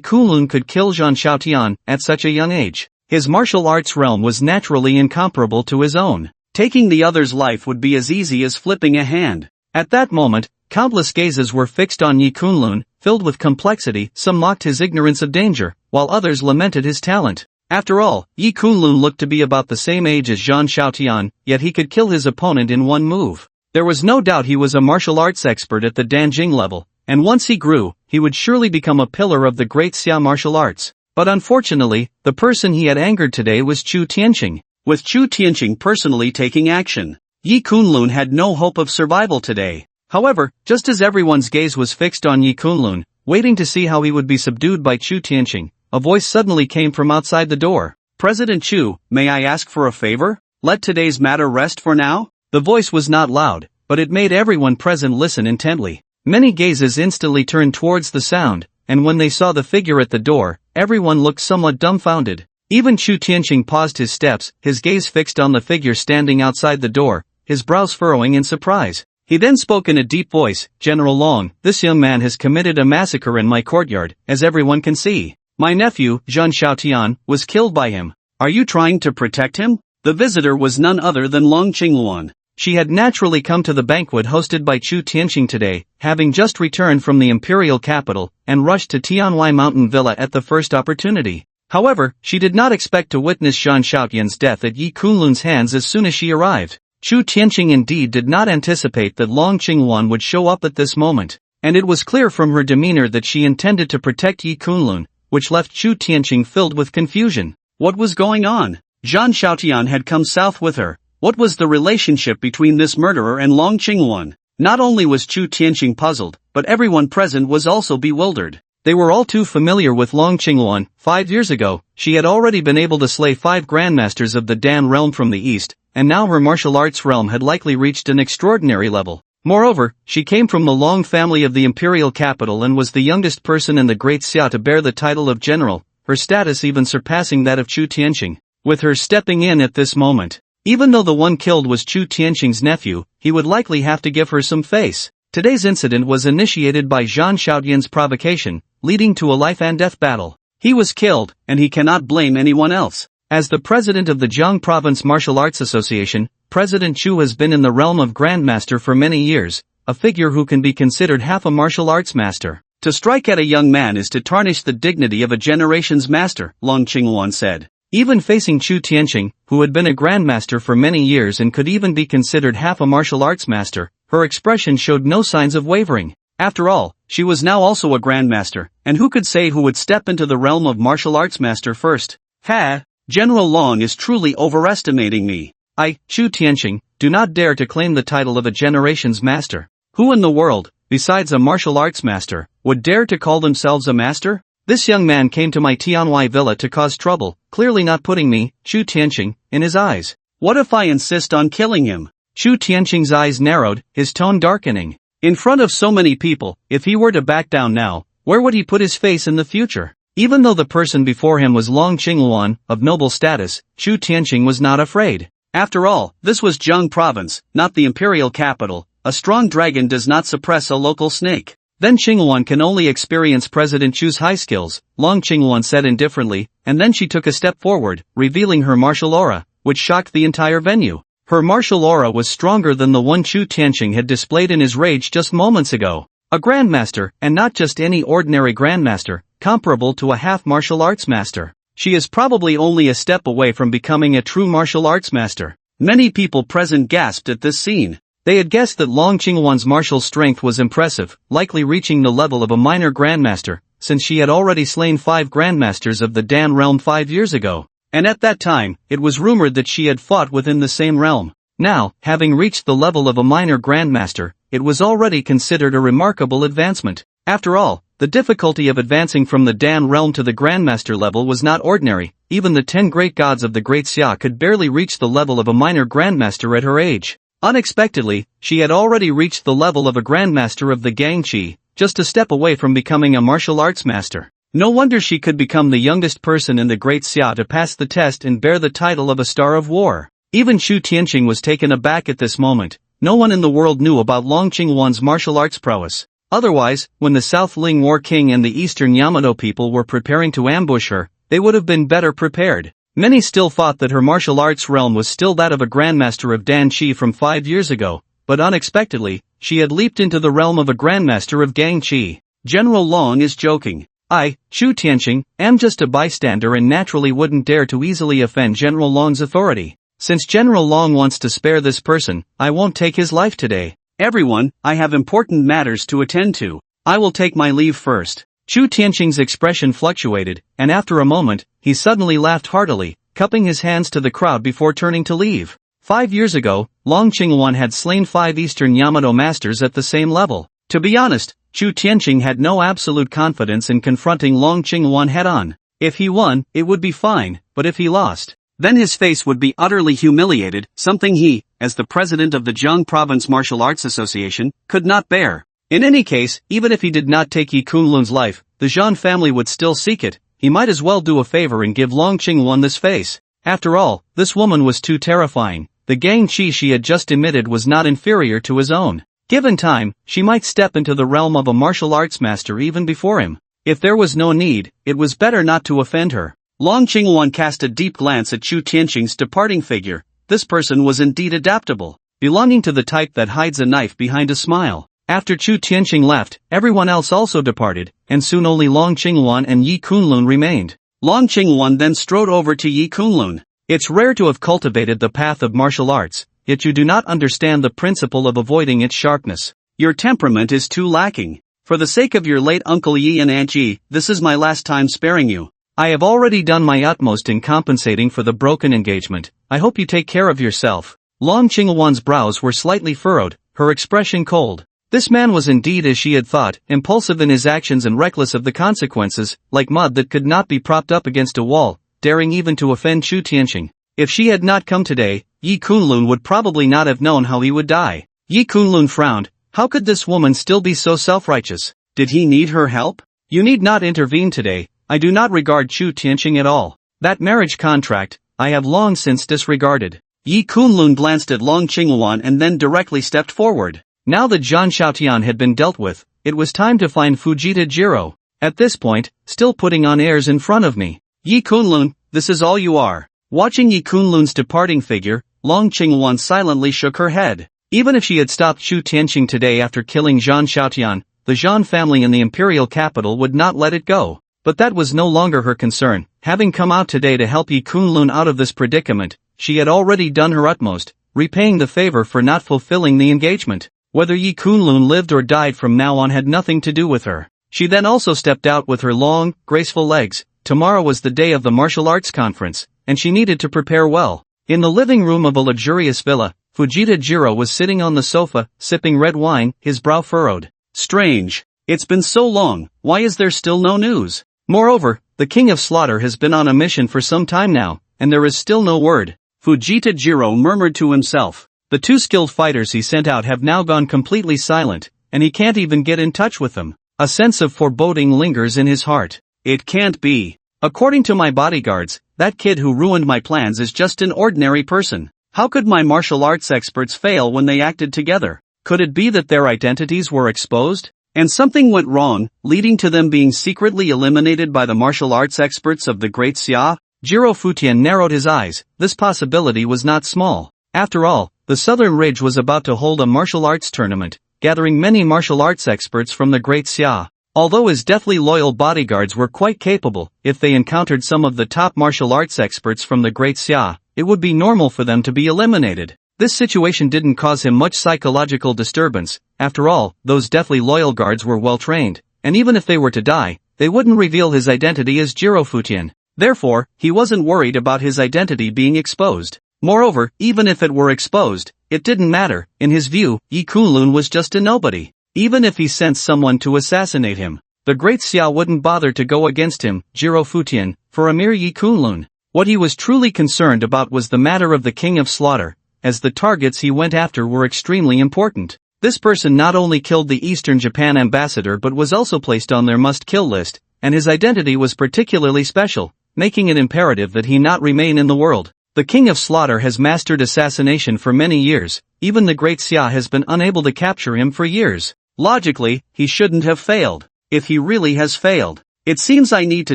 Kunlun could kill Zhang Xiaotian at such a young age, his martial arts realm was naturally incomparable to his own. Taking the other's life would be as easy as flipping a hand. At that moment, countless gazes were fixed on Yi Kunlun, filled with complexity. Some mocked his ignorance of danger, while others lamented his talent. After all, Yi Kunlun looked to be about the same age as Zhang Xiaotian, yet he could kill his opponent in one move. There was no doubt he was a martial arts expert at the Danjing level, and once he grew, he would surely become a pillar of the great Xia martial arts. But unfortunately, the person he had angered today was Chu Tianqing. With Chu Tianqing personally taking action, Yi Kunlun had no hope of survival today. However, just as everyone's gaze was fixed on Yi Kunlun, waiting to see how he would be subdued by Chu Tianqing, a voice suddenly came from outside the door. "President Chu, may I ask for a favor? Let today's matter rest for now?" The voice was not loud, but it made everyone present listen intently. Many gazes instantly turned towards the sound, and when they saw the figure at the door, everyone looked somewhat dumbfounded. Even Chu Tianqing paused his steps, his gaze fixed on the figure standing outside the door, his brows furrowing in surprise. He then spoke in a deep voice, "General Long, this young man has committed a massacre in my courtyard, as everyone can see. My nephew, Zhang Xiaotian, was killed by him. Are you trying to protect him?" The visitor was none other than Long Qingluan. She had naturally come to the banquet hosted by Chu Tianqing today, having just returned from the imperial capital, and rushed to Tianwai Mountain Villa at the first opportunity. However, she did not expect to witness Zhang Xiaotian's death at Yi Kunlun's hands as soon as she arrived. Chu Tianqing indeed did not anticipate that Long Qingluan would show up at this moment, and it was clear from her demeanor that she intended to protect Yi Kunlun, which left Chu Tianqing filled with confusion. What was going on? Zhang Xiaotian had come south with her. What was the relationship between this murderer and Long Qingluan? Not only was Chu Tianqing puzzled, but everyone present was also bewildered. They were all too familiar with Long Qingluan. 5 years ago, she had already been able to slay 5 grandmasters of the Dan realm from the east, and now her martial arts realm had likely reached an extraordinary level. Moreover, she came from the Long family of the imperial capital and was the youngest person in the Great Xia to bear the title of general, her status even surpassing that of Chu Tianqing. With her stepping in at this moment, even though the one killed was Chu Tianqing's nephew, he would likely have to give her some face. Today's incident was initiated by Zhang Xiaotian's provocation, leading to a life-and-death battle. He was killed, and he cannot blame anyone else. As the president of the Jiang Province Martial Arts Association, President Chu has been in the realm of Grandmaster for many years, a figure who can be considered half a martial arts master. To strike at a young man is to tarnish the dignity of a generation's master, Long Qingluan said. Even facing Chu Tianqing, who had been a grandmaster for many years and could even be considered half a martial arts master, her expression showed no signs of wavering. After all, she was now also a grandmaster, and who could say who would step into the realm of martial arts master first? Ha! General Long is truly overestimating me. I, Chu Tianqing, do not dare to claim the title of a generation's master. Who in the world, besides a martial arts master, would dare to call themselves a master? This young man came to my Tianwai villa to cause trouble, clearly not putting me, Chu Tianqing, in his eyes. What if I insist on killing him? Chu Tianqing's eyes narrowed, his tone darkening. In front of so many people, if he were to back down now, where would he put his face in the future? Even though the person before him was Long Qingluan, of noble status, Chu Tianqing was not afraid. After all, this was Jiang province, not the imperial capital. A strong dragon does not suppress a local snake. Then Qingluan can only experience President Chu's high skills, Long Qingluan said indifferently, and then she took a step forward, revealing her martial aura, which shocked the entire venue. Her martial aura was stronger than the one Chu Tianqing had displayed in his rage just moments ago. A grandmaster, and not just any ordinary grandmaster, comparable to a half martial arts master. She is probably only a step away from becoming a true martial arts master. Many people present gasped at this scene. They had guessed that Long Qingluan's martial strength was impressive, likely reaching the level of a minor grandmaster, since she had already slain 5 grandmasters of the Dan realm 5 years ago. And at that time, it was rumored that she had fought within the same realm. Now, having reached the level of a minor grandmaster, it was already considered a remarkable advancement. After all, the difficulty of advancing from the Dan realm to the grandmaster level was not ordinary. Even the 10 great gods of the Great Xia could barely reach the level of a minor grandmaster at her age. Unexpectedly, she had already reached the level of a grandmaster of the Gangqi, just a step away from becoming a martial arts master. No wonder she could become the youngest person in the Great Xia to pass the test and bear the title of a Star of War. Even Chu Tianqing was taken aback at this moment. No one in the world knew about Long Qingluan's martial arts prowess. Otherwise, when the South Ling War King and the Eastern Yamato people were preparing to ambush her, they would have been better prepared. Many still thought that her martial arts realm was still that of a grandmaster of Dan Qi from 5 years ago, but unexpectedly, she had leaped into the realm of a grandmaster of Gang Qi. General Long is joking. I, Chu Tianqing, am just a bystander and naturally wouldn't dare to easily offend General Long's authority. Since General Long wants to spare this person, I won't take his life today. Everyone, I have important matters to attend to. I will take my leave first. Chu Tianqing's expression fluctuated, and after a moment, he suddenly laughed heartily, cupping his hands to the crowd before turning to leave. 5 years ago, Long Qingwan had slain 5 Eastern Yamato masters at the same level. To be honest, Chu Tianqing had no absolute confidence in confronting Long Qingwan head-on. If he won, it would be fine, but if he lost, then his face would be utterly humiliated, something he, as the president of the Jiang Province Martial Arts Association, could not bear. In any case, even if he did not take Yi Kunlun's life, the Zhan family would still seek it. He might as well do a favor and give Long Qingwan this face. After all, this woman was too terrifying. The gang chi she had just emitted was not inferior to his own. Given time, she might step into the realm of a martial arts master even before him. If there was no need, it was better not to offend her. Long Qingwan cast a deep glance at Chu Tianqing's departing figure. This person was indeed adaptable, belonging to the type that hides a knife behind a smile. After Chu Tianqing left, everyone else also departed, and soon only Long Qingwan and Yi Kunlun remained. Long Qingwan then strode over to Yi Kunlun. It's rare to have cultivated the path of martial arts, yet you do not understand the principle of avoiding its sharpness. Your temperament is too lacking. For the sake of your late Uncle Yi and Aunt Yi, this is my last time sparing you. I have already done my utmost in compensating for the broken engagement. I hope you take care of yourself. Long Qingwan's brows were slightly furrowed, her expression cold. This man was indeed, as she had thought, impulsive in his actions and reckless of the consequences, like mud that could not be propped up against a wall, daring even to offend Chu Tianqing. If she had not come today, Yi Kunlun would probably not have known how he would die. Yi Kunlun frowned. How could this woman still be so self-righteous? Did he need her help? You need not intervene today. I do not regard Chu Tianqing at all. That marriage contract, I have long since disregarded. Yi Kunlun glanced at Long Qingwan and then directly stepped forward. Now that Zhan Xiaotian had been dealt with, it was time to find Fujita Jiro. At this point, still putting on airs in front of me. Yi Kunlun, this is all you are. Watching Yi Kunlun's departing figure, Long Qingwan silently shook her head. Even if she had stopped Chu Tianqing today after killing Zhan Xiaotian, the Zhan family in the imperial capital would not let it go. But that was no longer her concern. Having come out today to help Yi Kunlun out of this predicament, she had already done her utmost, repaying the favor for not fulfilling the engagement. Whether Yi Kunlun lived or died from now on had nothing to do with her. She then also stepped out with her long, graceful legs. Tomorrow was the day of the martial arts conference, and she needed to prepare well. In the living room of a luxurious villa, Fujita Jiro was sitting on the sofa, sipping red wine, his brow furrowed. Strange. It's been so long, why is there still no news? Moreover, the King of Slaughter has been on a mission for some time now, and there is still no word. Fujita Jiro murmured to himself. The 2 skilled fighters he sent out have now gone completely silent, and he can't even get in touch with them. A sense of foreboding lingers in his heart. It can't be. According to my bodyguards, that kid who ruined my plans is just an ordinary person. How could my martial arts experts fail when they acted together? Could it be that their identities were exposed? And something went wrong, leading to them being secretly eliminated by the martial arts experts of the Great Xia? Jiro Futian narrowed his eyes. This possibility was not small. After all, the Southern Ridge was about to hold a martial arts tournament, gathering many martial arts experts from the Great Xia. Although his deathly loyal bodyguards were quite capable, if they encountered some of the top martial arts experts from the Great Xia, it would be normal for them to be eliminated. This situation didn't cause him much psychological disturbance. After all, those deathly loyal guards were well trained, and even if they were to die, they wouldn't reveal his identity as Jiro Futian. Therefore, he wasn't worried about his identity being exposed. Moreover, even if it were exposed, it didn't matter. In his view, Yi Kunlun was just a nobody. Even if he sent someone to assassinate him, the Great Xia wouldn't bother to go against him, Jiro Futian, for a mere Yi Kunlun. What he was truly concerned about was the matter of the King of Slaughter, as the targets he went after were extremely important. This person not only killed the Eastern Japan ambassador but was also placed on their must-kill list, and his identity was particularly special, making it imperative that he not remain in the world. The King of Slaughter has mastered assassination for many years. Even the Great Xia has been unable to capture him for years. Logically, he shouldn't have failed. If he really has failed, it seems I need to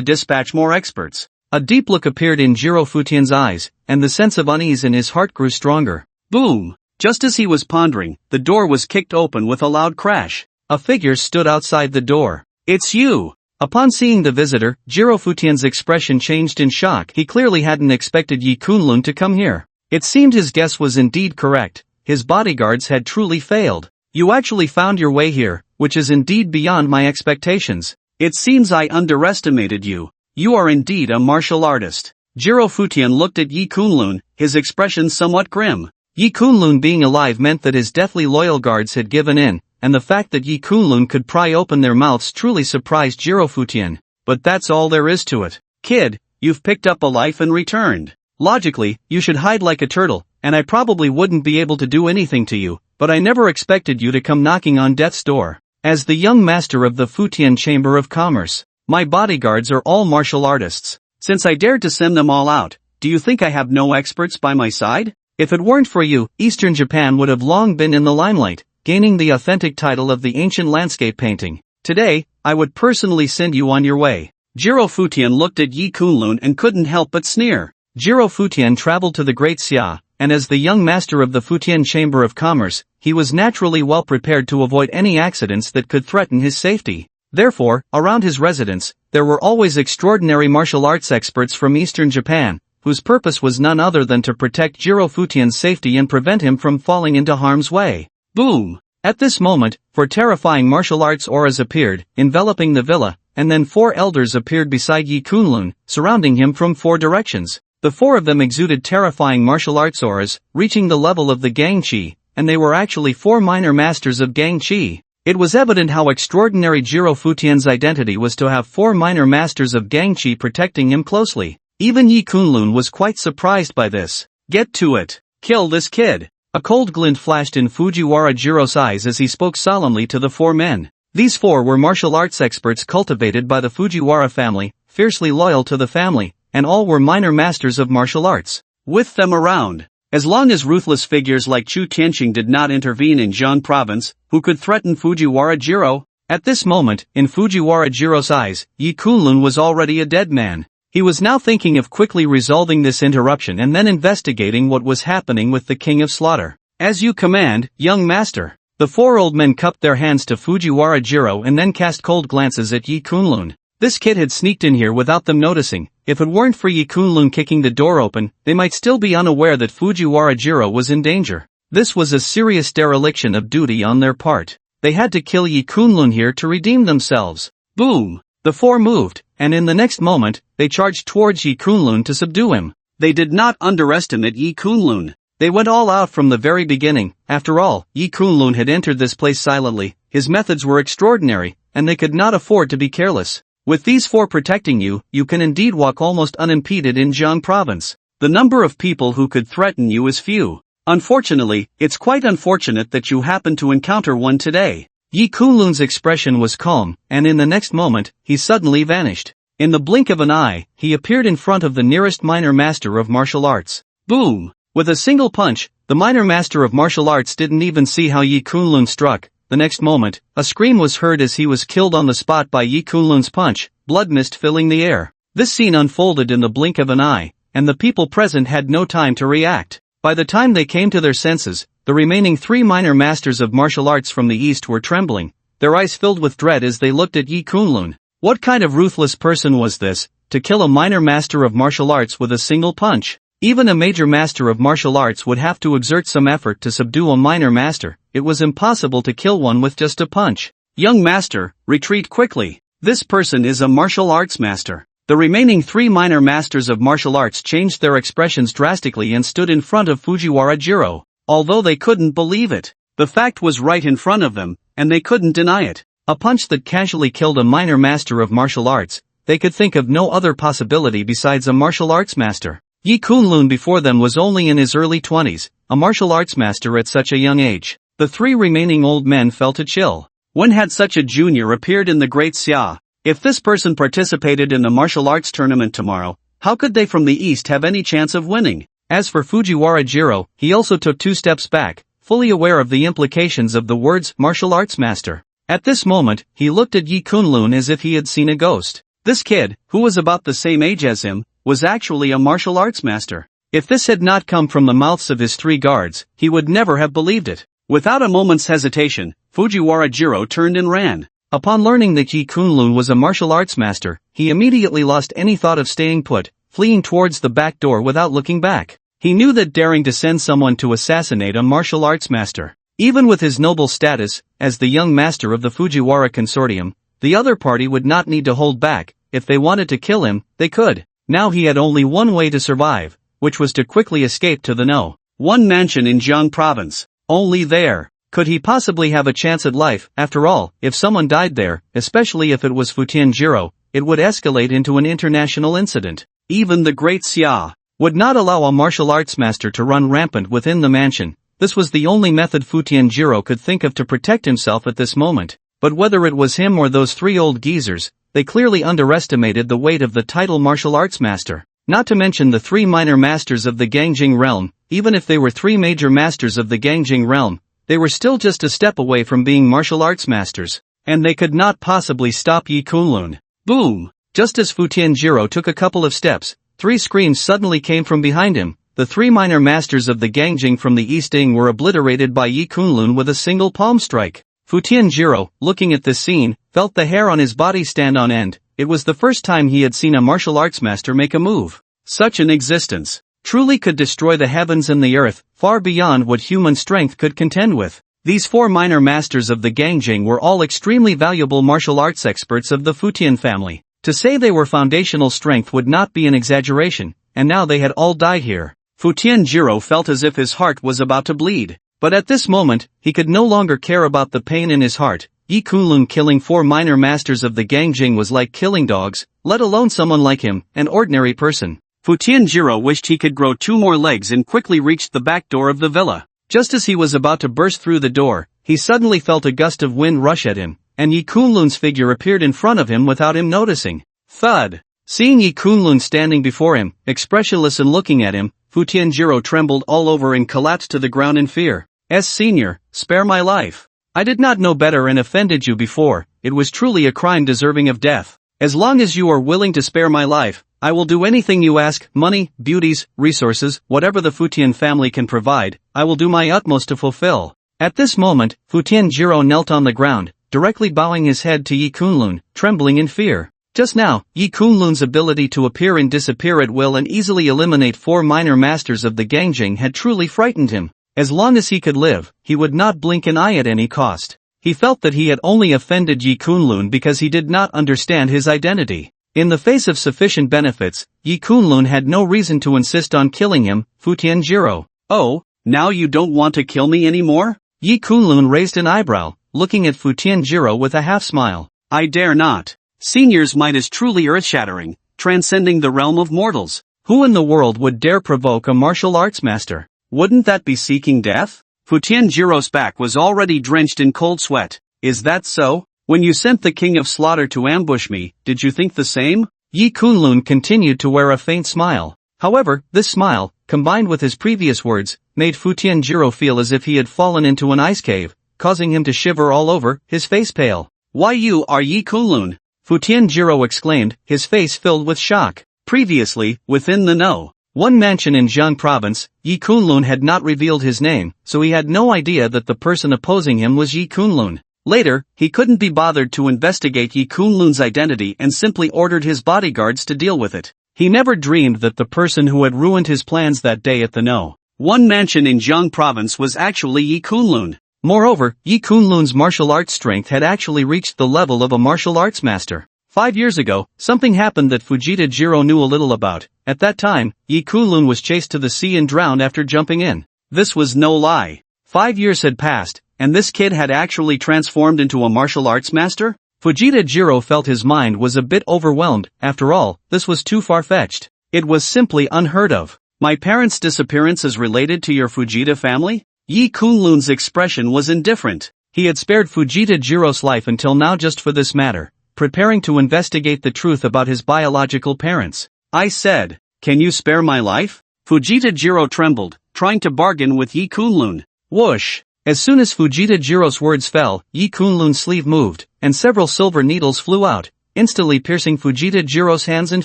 dispatch more experts. A deep look appeared in Jiro Futian's eyes, and the sense of unease in his heart grew stronger. Boom! Just as he was pondering, the door was kicked open with a loud crash. A figure stood outside the door. It's you! Upon seeing the visitor, Jiro Futian's expression changed in shock. He clearly hadn't expected Yi Kunlun to come here. It seemed his guess was indeed correct. His bodyguards had truly failed. You actually found your way here, which is indeed beyond my expectations. It seems I underestimated you. You are indeed a martial artist. Jiro Futian looked at Yi Kunlun, his expression somewhat grim. Yi Kunlun being alive meant that his deathly loyal guards had given in, and the fact that Yi Kunlun could pry open their mouths truly surprised Jiro Futian. But that's all there is to it. Kid, you've picked up a life and returned. Logically, you should hide like a turtle, and I probably wouldn't be able to do anything to you, but I never expected you to come knocking on death's door. As the young master of the Futian Chamber of Commerce, my bodyguards are all martial artists. Since I dared to send them all out, do you think I have no experts by my side? If it weren't for you, Eastern Japan would have long been in the limelight, gaining the authentic title of the ancient landscape painting. Today, I would personally send you on your way. Jiro Futian looked at Yi Kunlun and couldn't help but sneer. Jiro Futian traveled to the Great Xia, and as the young master of the Futian Chamber of Commerce, he was naturally well prepared to avoid any accidents that could threaten his safety. Therefore, around his residence, there were always extraordinary martial arts experts from Eastern Japan, whose purpose was none other than to protect Jiro Futian's safety and prevent him from falling into harm's way. Boom! At this moment, 4 terrifying martial arts auras appeared, enveloping the villa, and then 4 elders appeared beside Yi Kunlun, surrounding him from 4 directions. The 4 of them exuded terrifying martial arts auras, reaching the level of the Gang Chi, and they were actually 4 minor masters of Gang Chi. It was evident how extraordinary Jiro Futian's identity was to have 4 minor masters of Gang Chi protecting him closely. Even Yi Kunlun was quite surprised by this. Get to it. Kill this kid. A cold glint flashed in Fujiwara Jiro's eyes as he spoke solemnly to the 4 men. These 4 were martial arts experts cultivated by the Fujiwara family, fiercely loyal to the family, and all were minor masters of martial arts. With them around, as long as ruthless figures like Chu Tianqing did not intervene in Jiang province, who could threaten Fujiwara Jiro? At this moment, in Fujiwara Jiro's eyes, Yi Kunlun was already a dead man. He was now thinking of quickly resolving this interruption and then investigating what was happening with the King of Slaughter. As you command, young master. The 4 old men cupped their hands to Fujiwara Jiro and then cast cold glances at Yi Kunlun. This kid had sneaked in here without them noticing. If it weren't for Yi Kunlun kicking the door open, they might still be unaware that Fujiwara Jiro was in danger. This was a serious dereliction of duty on their part. They had to kill Yi Kunlun here to redeem themselves. Boom! The 4 moved, and in the next moment, they charged towards Yi Kunlun to subdue him. They did not underestimate Yi Kunlun. They went all out from the very beginning. After all, Yi Kunlun had entered this place silently. His methods were extraordinary, and they could not afford to be careless. With these 4 protecting you, you can indeed walk almost unimpeded in Jiang province. The number of people who could threaten you is few. Unfortunately, it's quite unfortunate that you happened to encounter one today. Yi Kunlun's expression was calm, and in the next moment, he suddenly vanished. In the blink of an eye, he appeared in front of the nearest minor master of martial arts. Boom! With a single punch, the minor master of martial arts didn't even see how Yi Kunlun struck. The next moment, a scream was heard as he was killed on the spot by Yi Kunlun's punch, blood mist filling the air. This scene unfolded in the blink of an eye, and the people present had no time to react. By the time they came to their senses, the remaining 3 minor masters of martial arts from the east were trembling, their eyes filled with dread as they looked at Yi Kunlun. What kind of ruthless person was this, to kill a minor master of martial arts with a single punch? Even a major master of martial arts would have to exert some effort to subdue a minor master. It was impossible to kill one with just a punch. Young master, retreat quickly. This person is a martial arts master. The remaining 3 minor masters of martial arts changed their expressions drastically and stood in front of Fujiwara Jiro. Although they couldn't believe it, the fact was right in front of them, and they couldn't deny it. A punch that casually killed a minor master of martial arts. They could think of no other possibility besides a martial arts master. Yi Kunlun before them was only in his early 20s, a martial arts master at such a young age. The 3 remaining old men felt a chill. When had such a junior appeared in the Great Xia? If this person participated in the martial arts tournament tomorrow, how could they from the east have any chance of winning? As for Fujiwara Jiro, he also took 2 steps back, fully aware of the implications of the words martial arts master. At this moment, he looked at Yi Kunlun as if he had seen a ghost. This kid, who was about the same age as him, was actually a martial arts master. If this had not come from the mouths of his 3 guards, he would never have believed it. Without a moment's hesitation, Fujiwara Jiro turned and ran. Upon learning that Yi Kunlun was a martial arts master, he immediately lost any thought of staying put, fleeing towards the back door without looking back. He knew that daring to send someone to assassinate a martial arts master, even with his noble status, as the young master of the Fujiwara consortium, the other party would not need to hold back. If they wanted to kill him, they could. Now he had only one way to survive, which was to quickly escape to the No.1 mansion in Jiang province. Only there could he possibly have a chance at life. After all, if someone died there, especially if it was Futianjiro, it would escalate into an international incident. Even the great Xia would not allow a martial arts master to run rampant within the mansion. This was the only method Futianjiro could think of to protect himself at this moment. But whether it was him or those three old geezers, they clearly underestimated the weight of the title martial arts master. Not to mention the three minor masters of the Gangjing realm. Even if they were three major masters of the Gangjing realm, they were still just a step away from being martial arts masters, and they could not possibly stop Yi Kunlun. Boom! Just as Futianjiro took a couple of steps, three screams suddenly came from behind him. The three minor masters of the Gangjing from the East Ing were obliterated by Yi Kunlun with a single palm strike. Futianjiro, looking at this scene, felt the hair on his body stand on end. It was the first time he had seen a martial arts master make a move. Such an existence truly could destroy the heavens and the earth, far beyond what human strength could contend with. These four minor masters of the Gangjing were all extremely valuable martial arts experts of the Futian family. To say they were foundational strength would not be an exaggeration, and now they had all died here. Futianjiro felt as if his heart was about to bleed. But at this moment, he could no longer care about the pain in his heart. Yi Kunlun killing four minor masters of the Gangjing was like killing dogs, let alone someone like him, an ordinary person. Futianjiro wished he could grow two more legs and quickly reached the back door of the villa. Just as he was about to burst through the door, he suddenly felt a gust of wind rush at him, and Yi Kunlun's figure appeared in front of him without him noticing. Thud! Seeing Yi Kunlun standing before him, expressionless and looking at him, Futianjiro trembled all over and collapsed to the ground in fear. Senior, spare my life. I did not know better and offended you before. It was truly a crime deserving of death. As long as you are willing to spare my life, I will do anything you ask, money, beauties, resources, whatever the Futian family can provide, I will do my utmost to fulfill. At this moment, Futianjiro knelt on the ground, directly bowing his head to Yi Kunlun, trembling in fear. Just now, Yi Kunlun's ability to appear and disappear at will and easily eliminate four minor masters of the Gangjing had truly frightened him. As long as he could live, he would not blink an eye at any cost. He felt that he had only offended Yi Kunlun because he did not understand his identity. In the face of sufficient benefits, Yi Kunlun had no reason to insist on killing him. Futianjiro. Oh, now you don't want to kill me anymore? Yi Kunlun raised an eyebrow, looking at Futianjiro with a half-smile. I dare not. Senior's might is truly earth-shattering, transcending the realm of mortals. Who in the world would dare provoke a martial arts master? Wouldn't that be seeking death? Futianjiro's back was already drenched in cold sweat. Is that so? When you sent the King of Slaughter to ambush me, did you think the same? Yi Kunlun continued to wear a faint smile. However, this smile, combined with his previous words, made Futianjiro feel as if he had fallen into an ice cave, causing him to shiver all over, his face pale. Why you are Yi Kunlun? Futianjiro exclaimed, his face filled with shock. Previously, within the No.1 mansion in Jiang province, Yi Kunlun had not revealed his name, so he had no idea that the person opposing him was Yi Kunlun. Later, he couldn't be bothered to investigate Yi Kunlun's identity and simply ordered his bodyguards to deal with it. He never dreamed that the person who had ruined his plans that day at the No.1 mansion in Jiang province was actually Yi Kunlun. Moreover, Yi Kunlun's martial arts strength had actually reached the level of a martial arts master. 5 years ago, something happened that Fujita-Jiro knew a little about. At that time, Yi Kunlun was chased to the sea and drowned after jumping in. This was no lie. 5 years had passed, and this kid had actually transformed into a martial arts master? Fujita-Jiro felt his mind was a bit overwhelmed. After all, this was too far-fetched. It was simply unheard of. My parents' disappearance is related to your Fujita family? Yi Kunlun's expression was indifferent. He had spared Fujita-Jiro's life until now just for this matter, preparing to investigate the truth about his biological parents. I said, can you spare my life? Fujita-Jiro trembled, trying to bargain with Yi Kunlun. Whoosh! As soon as Fujita-Jiro's words fell, Yi Kunlun's sleeve moved, and several silver needles flew out, instantly piercing Fujita-Jiro's hands and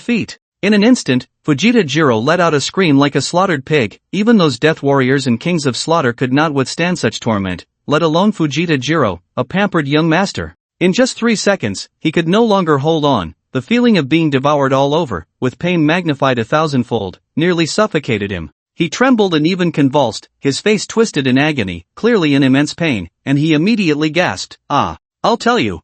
feet. In an instant, Fujita-Jiro let out a scream like a slaughtered pig. Even those death warriors and kings of slaughter could not withstand such torment, let alone Fujita-Jiro, a pampered young master. In just 3 seconds, he could no longer hold on. The feeling of being devoured all over, with pain magnified 1,000-fold, nearly suffocated him. He trembled and even convulsed, his face twisted in agony, clearly in immense pain, and he immediately gasped, I'll tell you.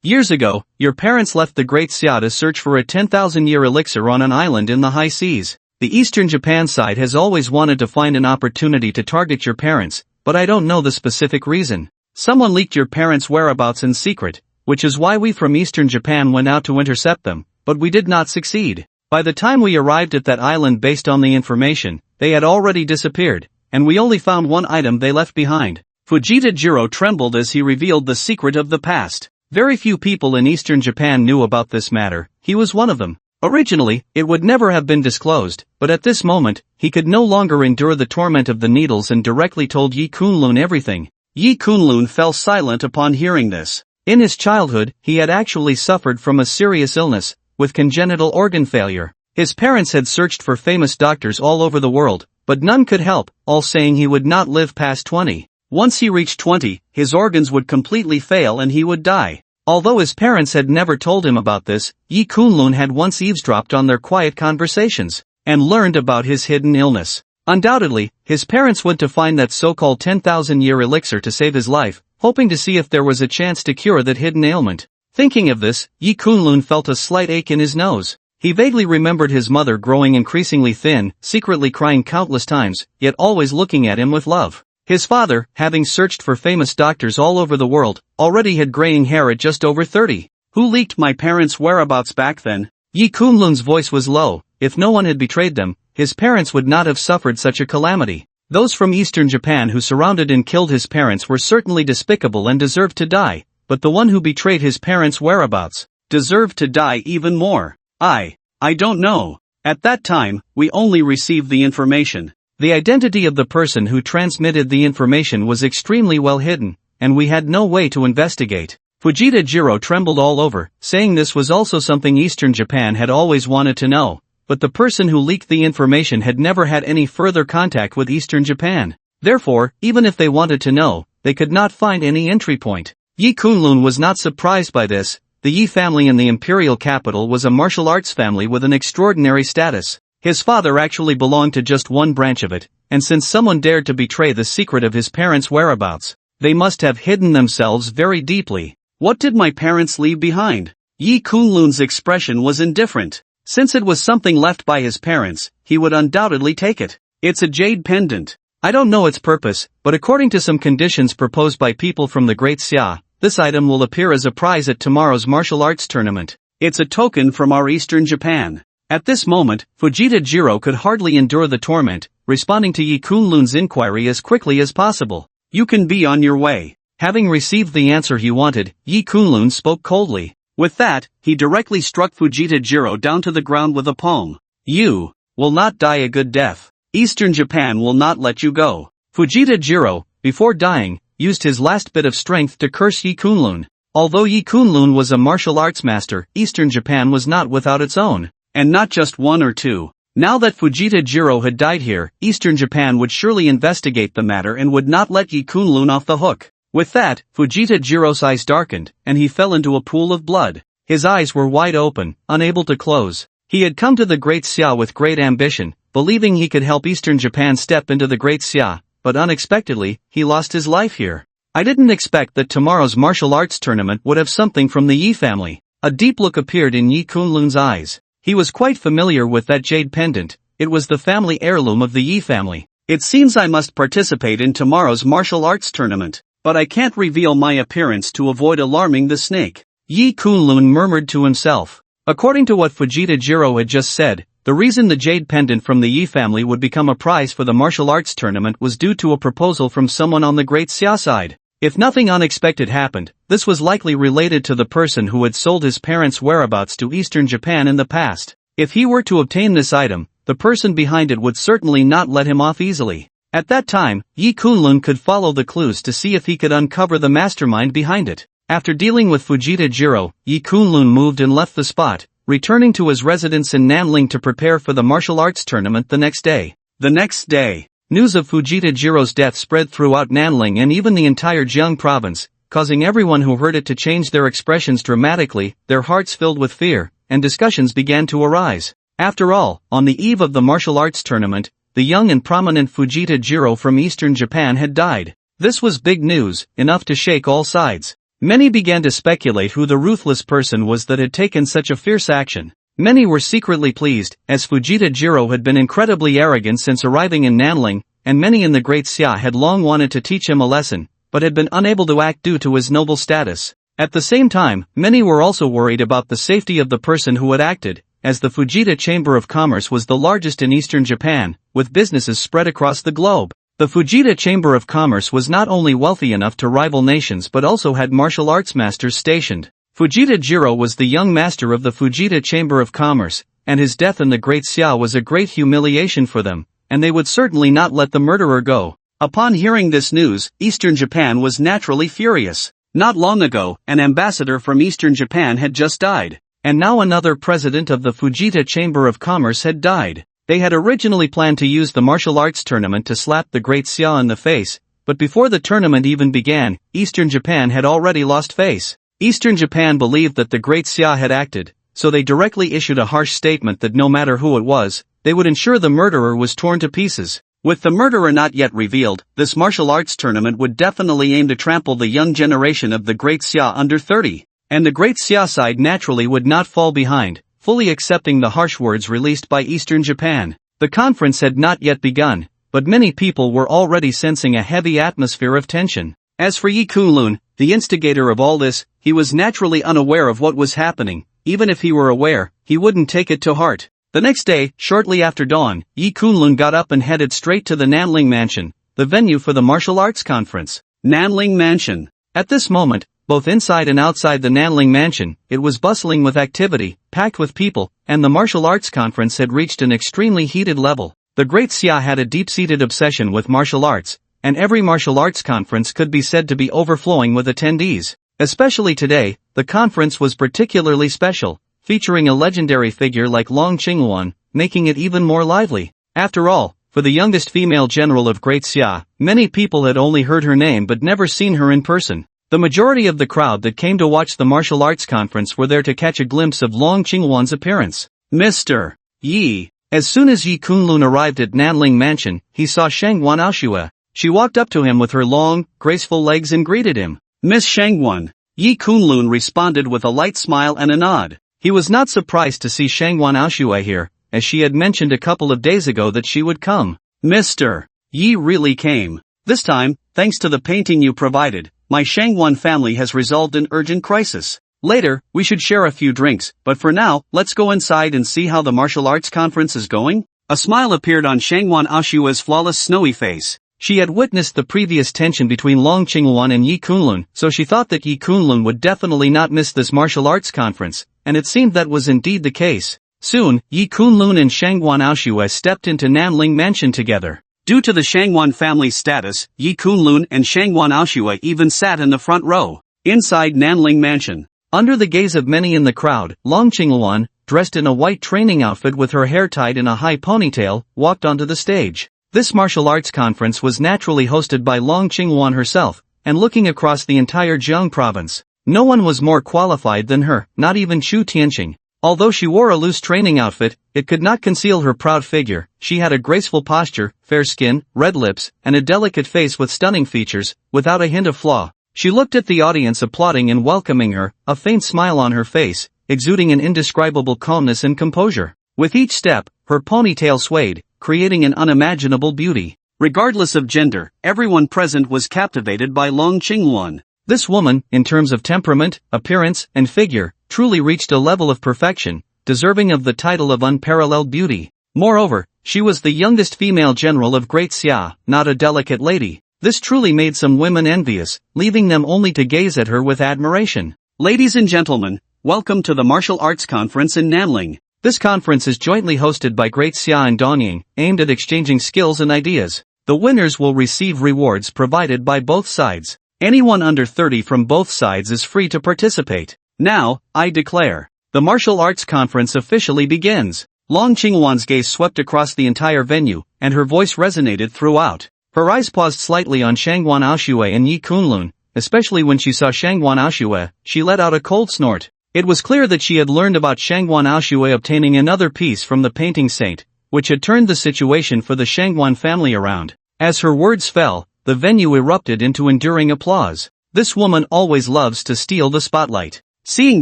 Years ago, your parents left the Great Xia to search for a 10,000-year elixir on an island in the high seas. The Eastern Japan side has always wanted to find an opportunity to target your parents, but I don't know the specific reason. Someone leaked your parents' whereabouts in secret, which is why we from Eastern Japan went out to intercept them, but we did not succeed. By the time we arrived at that island based on the information, they had already disappeared, and we only found one item they left behind. Fujita Jiro trembled as he revealed the secret of the past. Very few people in Eastern Japan knew about this matter, he was one of them. Originally, it would never have been disclosed, but at this moment, he could no longer endure the torment of the needles and directly told Yi Kunlun everything. Yi Kunlun fell silent upon hearing this. In his childhood, he had actually suffered from a serious illness, with congenital organ failure. His parents had searched for famous doctors all over the world, but none could help, all saying he would not live past 20. Once he reached 20, his organs would completely fail and he would die. Although his parents had never told him about this, Yi Kunlun had once eavesdropped on their quiet conversations, and learned about his hidden illness. Undoubtedly, his parents went to find that so-called 10,000-year elixir to save his life, hoping to see if there was a chance to cure that hidden ailment. Thinking of this, Yi Kunlun felt a slight ache in his nose. He vaguely remembered his mother growing increasingly thin, secretly crying countless times, yet always looking at him with love. His father, having searched for famous doctors all over the world, already had graying hair at just over 30. Who leaked my parents' whereabouts back then? Yi Kunlun's voice was low. If no one had betrayed them, his parents would not have suffered such a calamity. Those from Eastern Japan who surrounded and killed his parents were certainly despicable and deserved to die, but the one who betrayed his parents' whereabouts deserved to die even more. I don't know. At that time, we only received the information. The identity of the person who transmitted the information was extremely well hidden, and we had no way to investigate. Fujita Jiro trembled all over, saying this was also something Eastern Japan had always wanted to know, but the person who leaked the information had never had any further contact with Eastern Japan. Therefore, even if they wanted to know, they could not find any entry point. Yi Kunlun was not surprised by this. The Yi family in the imperial capital was a martial arts family with an extraordinary status. His father actually belonged to just one branch of it, and since someone dared to betray the secret of his parents' whereabouts, they must have hidden themselves very deeply. What did my parents leave behind? Yi Kunlun's expression was indifferent. Since it was something left by his parents, he would undoubtedly take it. It's a jade pendant. I don't know its purpose, but according to some conditions proposed by people from the Great Xia, this item will appear as a prize at tomorrow's martial arts tournament. It's a token from our Eastern Japan. At this moment, Fujita Jiro could hardly endure the torment, responding to Yi Kunlun's inquiry as quickly as possible. You can be on your way. Having received the answer he wanted, Yi Kunlun spoke coldly. With that, he directly struck Fujita Jiro down to the ground with a palm. You will not die a good death. Eastern Japan will not let you go. Fujita Jiro, before dying, used his last bit of strength to curse Yi Kunlun. Although Yi Kunlun was a martial arts master, Eastern Japan was not without its own. And not just one or two. Now that Fujita Jiro had died here, Eastern Japan would surely investigate the matter and would not let Yi Kunlun off the hook. With that, Fujita Jiro's eyes darkened, and he fell into a pool of blood. His eyes were wide open, unable to close. He had come to the Great Xia with great ambition, believing he could help Eastern Japan step into the Great Xia, but unexpectedly, he lost his life here. I didn't expect that tomorrow's martial arts tournament would have something from the Yi family. A deep look appeared in Yi Kunlun's eyes. He was quite familiar with that jade pendant. It was the family heirloom of the Yi family. It seems I must participate in tomorrow's martial arts tournament, but I can't reveal my appearance to avoid alarming the snake. Yi Kunlun murmured to himself. According to what Fujita Jiro had just said, the reason the jade pendant from the Yi family would become a prize for the martial arts tournament was due to a proposal from someone on the Great Xia side. If nothing unexpected happened, this was likely related to the person who had sold his parents' whereabouts to Eastern Japan in the past. If he were to obtain this item, the person behind it would certainly not let him off easily. At that time, Yi Kunlun could follow the clues to see if he could uncover the mastermind behind it. After dealing with Fujita Jiro, Yi Kunlun moved and left the spot, returning to his residence in Nanling to prepare for the martial arts tournament the next day. The next day, news of Fujita Jiro's death spread throughout Nanling and even the entire Jiang province. causing everyone who heard it to change their expressions dramatically, their hearts filled with fear, and discussions began to arise. After all, on the eve of the martial arts tournament, the young and prominent Fujita Jiro from eastern Japan had died. This was big news, enough to shake all sides. Many began to speculate who the ruthless person was that had taken such a fierce action. Many were secretly pleased, as Fujita Jiro had been incredibly arrogant since arriving in Nanling, and many in the Great Xia had long wanted to teach him a lesson, but had been unable to act due to his noble status. At the same time, many were also worried about the safety of the person who had acted, as the Fujita Chamber of Commerce was the largest in eastern Japan, with businesses spread across the globe. The Fujita Chamber of Commerce was not only wealthy enough to rival nations but also had martial arts masters stationed. Fujita Jiro was the young master of the Fujita Chamber of Commerce, and his death in the Great Xia was a great humiliation for them, and they would certainly not let the murderer go. Upon hearing this news, eastern Japan was naturally furious. Not long ago, an ambassador from eastern Japan had just died, and now another president of the Fujita Chamber of Commerce had died. They had originally planned to use the martial arts tournament to slap the Great Xia in the face, but before the tournament even began, eastern Japan had already lost face. Eastern Japan believed that the Great Xia had acted, so they directly issued a harsh statement that no matter who it was, they would ensure the murderer was torn to pieces. With the murderer not yet revealed, this martial arts tournament would definitely aim to trample the young generation of the Great Xia under 30, and the Great Xia side naturally would not fall behind, fully accepting the harsh words released by eastern Japan. The conference had not yet begun, but many people were already sensing a heavy atmosphere of tension. As for Yi Kunlun, the instigator of all this, he was naturally unaware of what was happening. Even if he were aware, he wouldn't take it to heart. The next day, shortly after dawn, Yi Kunlun got up and headed straight to the Nanling Mansion, the venue for the martial arts conference. Nanling Mansion. At this moment, both inside and outside the Nanling Mansion, it was bustling with activity, packed with people, and the martial arts conference had reached an extremely heated level. The Great Xia had a deep-seated obsession with martial arts, and every martial arts conference could be said to be overflowing with attendees. Especially today, the conference was particularly special, featuring a legendary figure like Long Qingwan, making it even more lively. After all, for the youngest female general of Great Xia, many people had only heard her name but never seen her in person. The majority of the crowd that came to watch the martial arts conference were there to catch a glimpse of Long Qingwan's appearance. Mr. Yi. As soon as Yi Kunlun arrived at Nanling Mansion, he saw Shangwan Aoshue. She walked up to him with her long, graceful legs and greeted him. Miss Shangwan. Yi Kunlun responded with a light smile and a nod. He was not surprised to see Shangwan Aoshue here, as she had mentioned a couple of days ago that she would come. Mr. Yi really came. This time, thanks to the painting you provided, my Shangwan family has resolved an urgent crisis. Later, we should share a few drinks, but for now, let's go inside and see how the martial arts conference is going. A smile appeared on Shangwan Aoshue's flawless snowy face. She had witnessed the previous tension between Long Qingwan and Yi Kunlun, so she thought that Yi Kunlun would definitely not miss this martial arts conference, and it seemed that was indeed the case. Soon, Yi Kunlun and Shangwan Aoshue stepped into Nanling Mansion together. Due to the Shangwan family's status, Yi Kunlun and Shangwan Aoshue even sat in the front row. Inside Nanling Mansion, under the gaze of many in the crowd, Long Qingwan, dressed in a white training outfit with her hair tied in a high ponytail, walked onto the stage. This martial arts conference was naturally hosted by Long Qingwan herself, and looking across the entire Jiang province, no one was more qualified than her, not even Chu Tianqing. Although she wore a loose training outfit, it could not conceal her proud figure. She had a graceful posture, fair skin, red lips, and a delicate face with stunning features, without a hint of flaw. She looked at the audience applauding and welcoming her, a faint smile on her face, exuding an indescribable calmness and composure. With each step, her ponytail swayed, creating an unimaginable beauty. Regardless of gender, everyone present was captivated by Long Qingwan. This woman, in terms of temperament, appearance, and figure, truly reached a level of perfection, deserving of the title of unparalleled beauty. Moreover, she was the youngest female general of Great Xia, not a delicate lady. This truly made some women envious, leaving them only to gaze at her with admiration. Ladies and gentlemen, welcome to the Martial Arts Conference in Nanling. This conference is jointly hosted by Great Xia and Donying, aimed at exchanging skills and ideas. The winners will receive rewards provided by both sides. Anyone under 30 from both sides is free to participate. Now, I declare, the Martial Arts Conference officially begins. Long Qingwan's gaze swept across the entire venue, and her voice resonated throughout. Her eyes paused slightly on Shangwan Aoshue and Yi Kunlun, especially when she saw Shangguan Aoshue, she let out a cold snort. It was clear that she had learned about Shangguan Aoshue obtaining another piece from the painting saint, which had turned the situation for the Shangguan family around. As her words fell, the venue erupted into enduring applause. This woman always loves to steal the spotlight. Seeing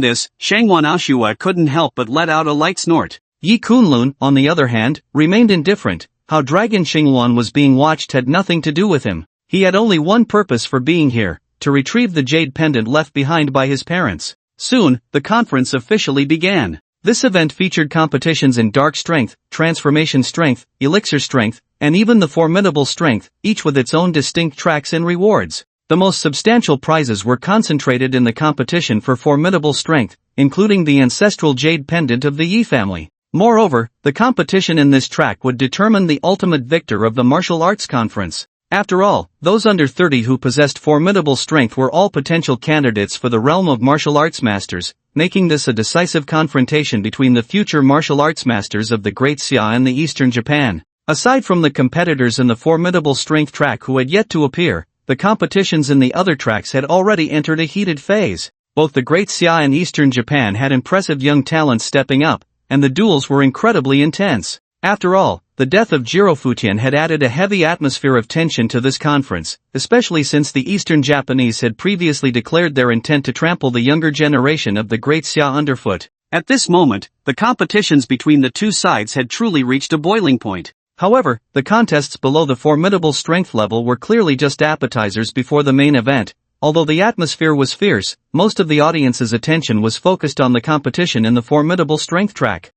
this, Shangguan Aoshue couldn't help but let out a light snort. Yi Kunlun, on the other hand, remained indifferent. How Dragon Xingluan was being watched had nothing to do with him. He had only one purpose for being here, to retrieve the jade pendant left behind by his parents. Soon, the conference officially began. This event featured competitions in dark strength, transformation strength, elixir strength, and even the formidable strength, each with its own distinct tracks and rewards. The most substantial prizes were concentrated in the competition for formidable strength, including the ancestral jade pendant of the Yi family. Moreover, the competition in this track would determine the ultimate victor of the martial arts conference. After all, those under 30 who possessed formidable strength were all potential candidates for the realm of martial arts masters, making this a decisive confrontation between the future martial arts masters of the Great Xia and the Eastern Japan. Aside from the competitors in the formidable strength track who had yet to appear, the competitions in the other tracks had already entered a heated phase. Both the Great Xia and Eastern Japan had impressive young talents stepping up, and the duels were incredibly intense. After all, the death of Jiro Futian had added a heavy atmosphere of tension to this conference, especially since the Eastern Japanese had previously declared their intent to trample the younger generation of the Great Xia underfoot. At this moment, the competitions between the two sides had truly reached a boiling point. However, the contests below the formidable strength level were clearly just appetizers before the main event. Although the atmosphere was fierce, most of the audience's attention was focused on the competition in the formidable strength track.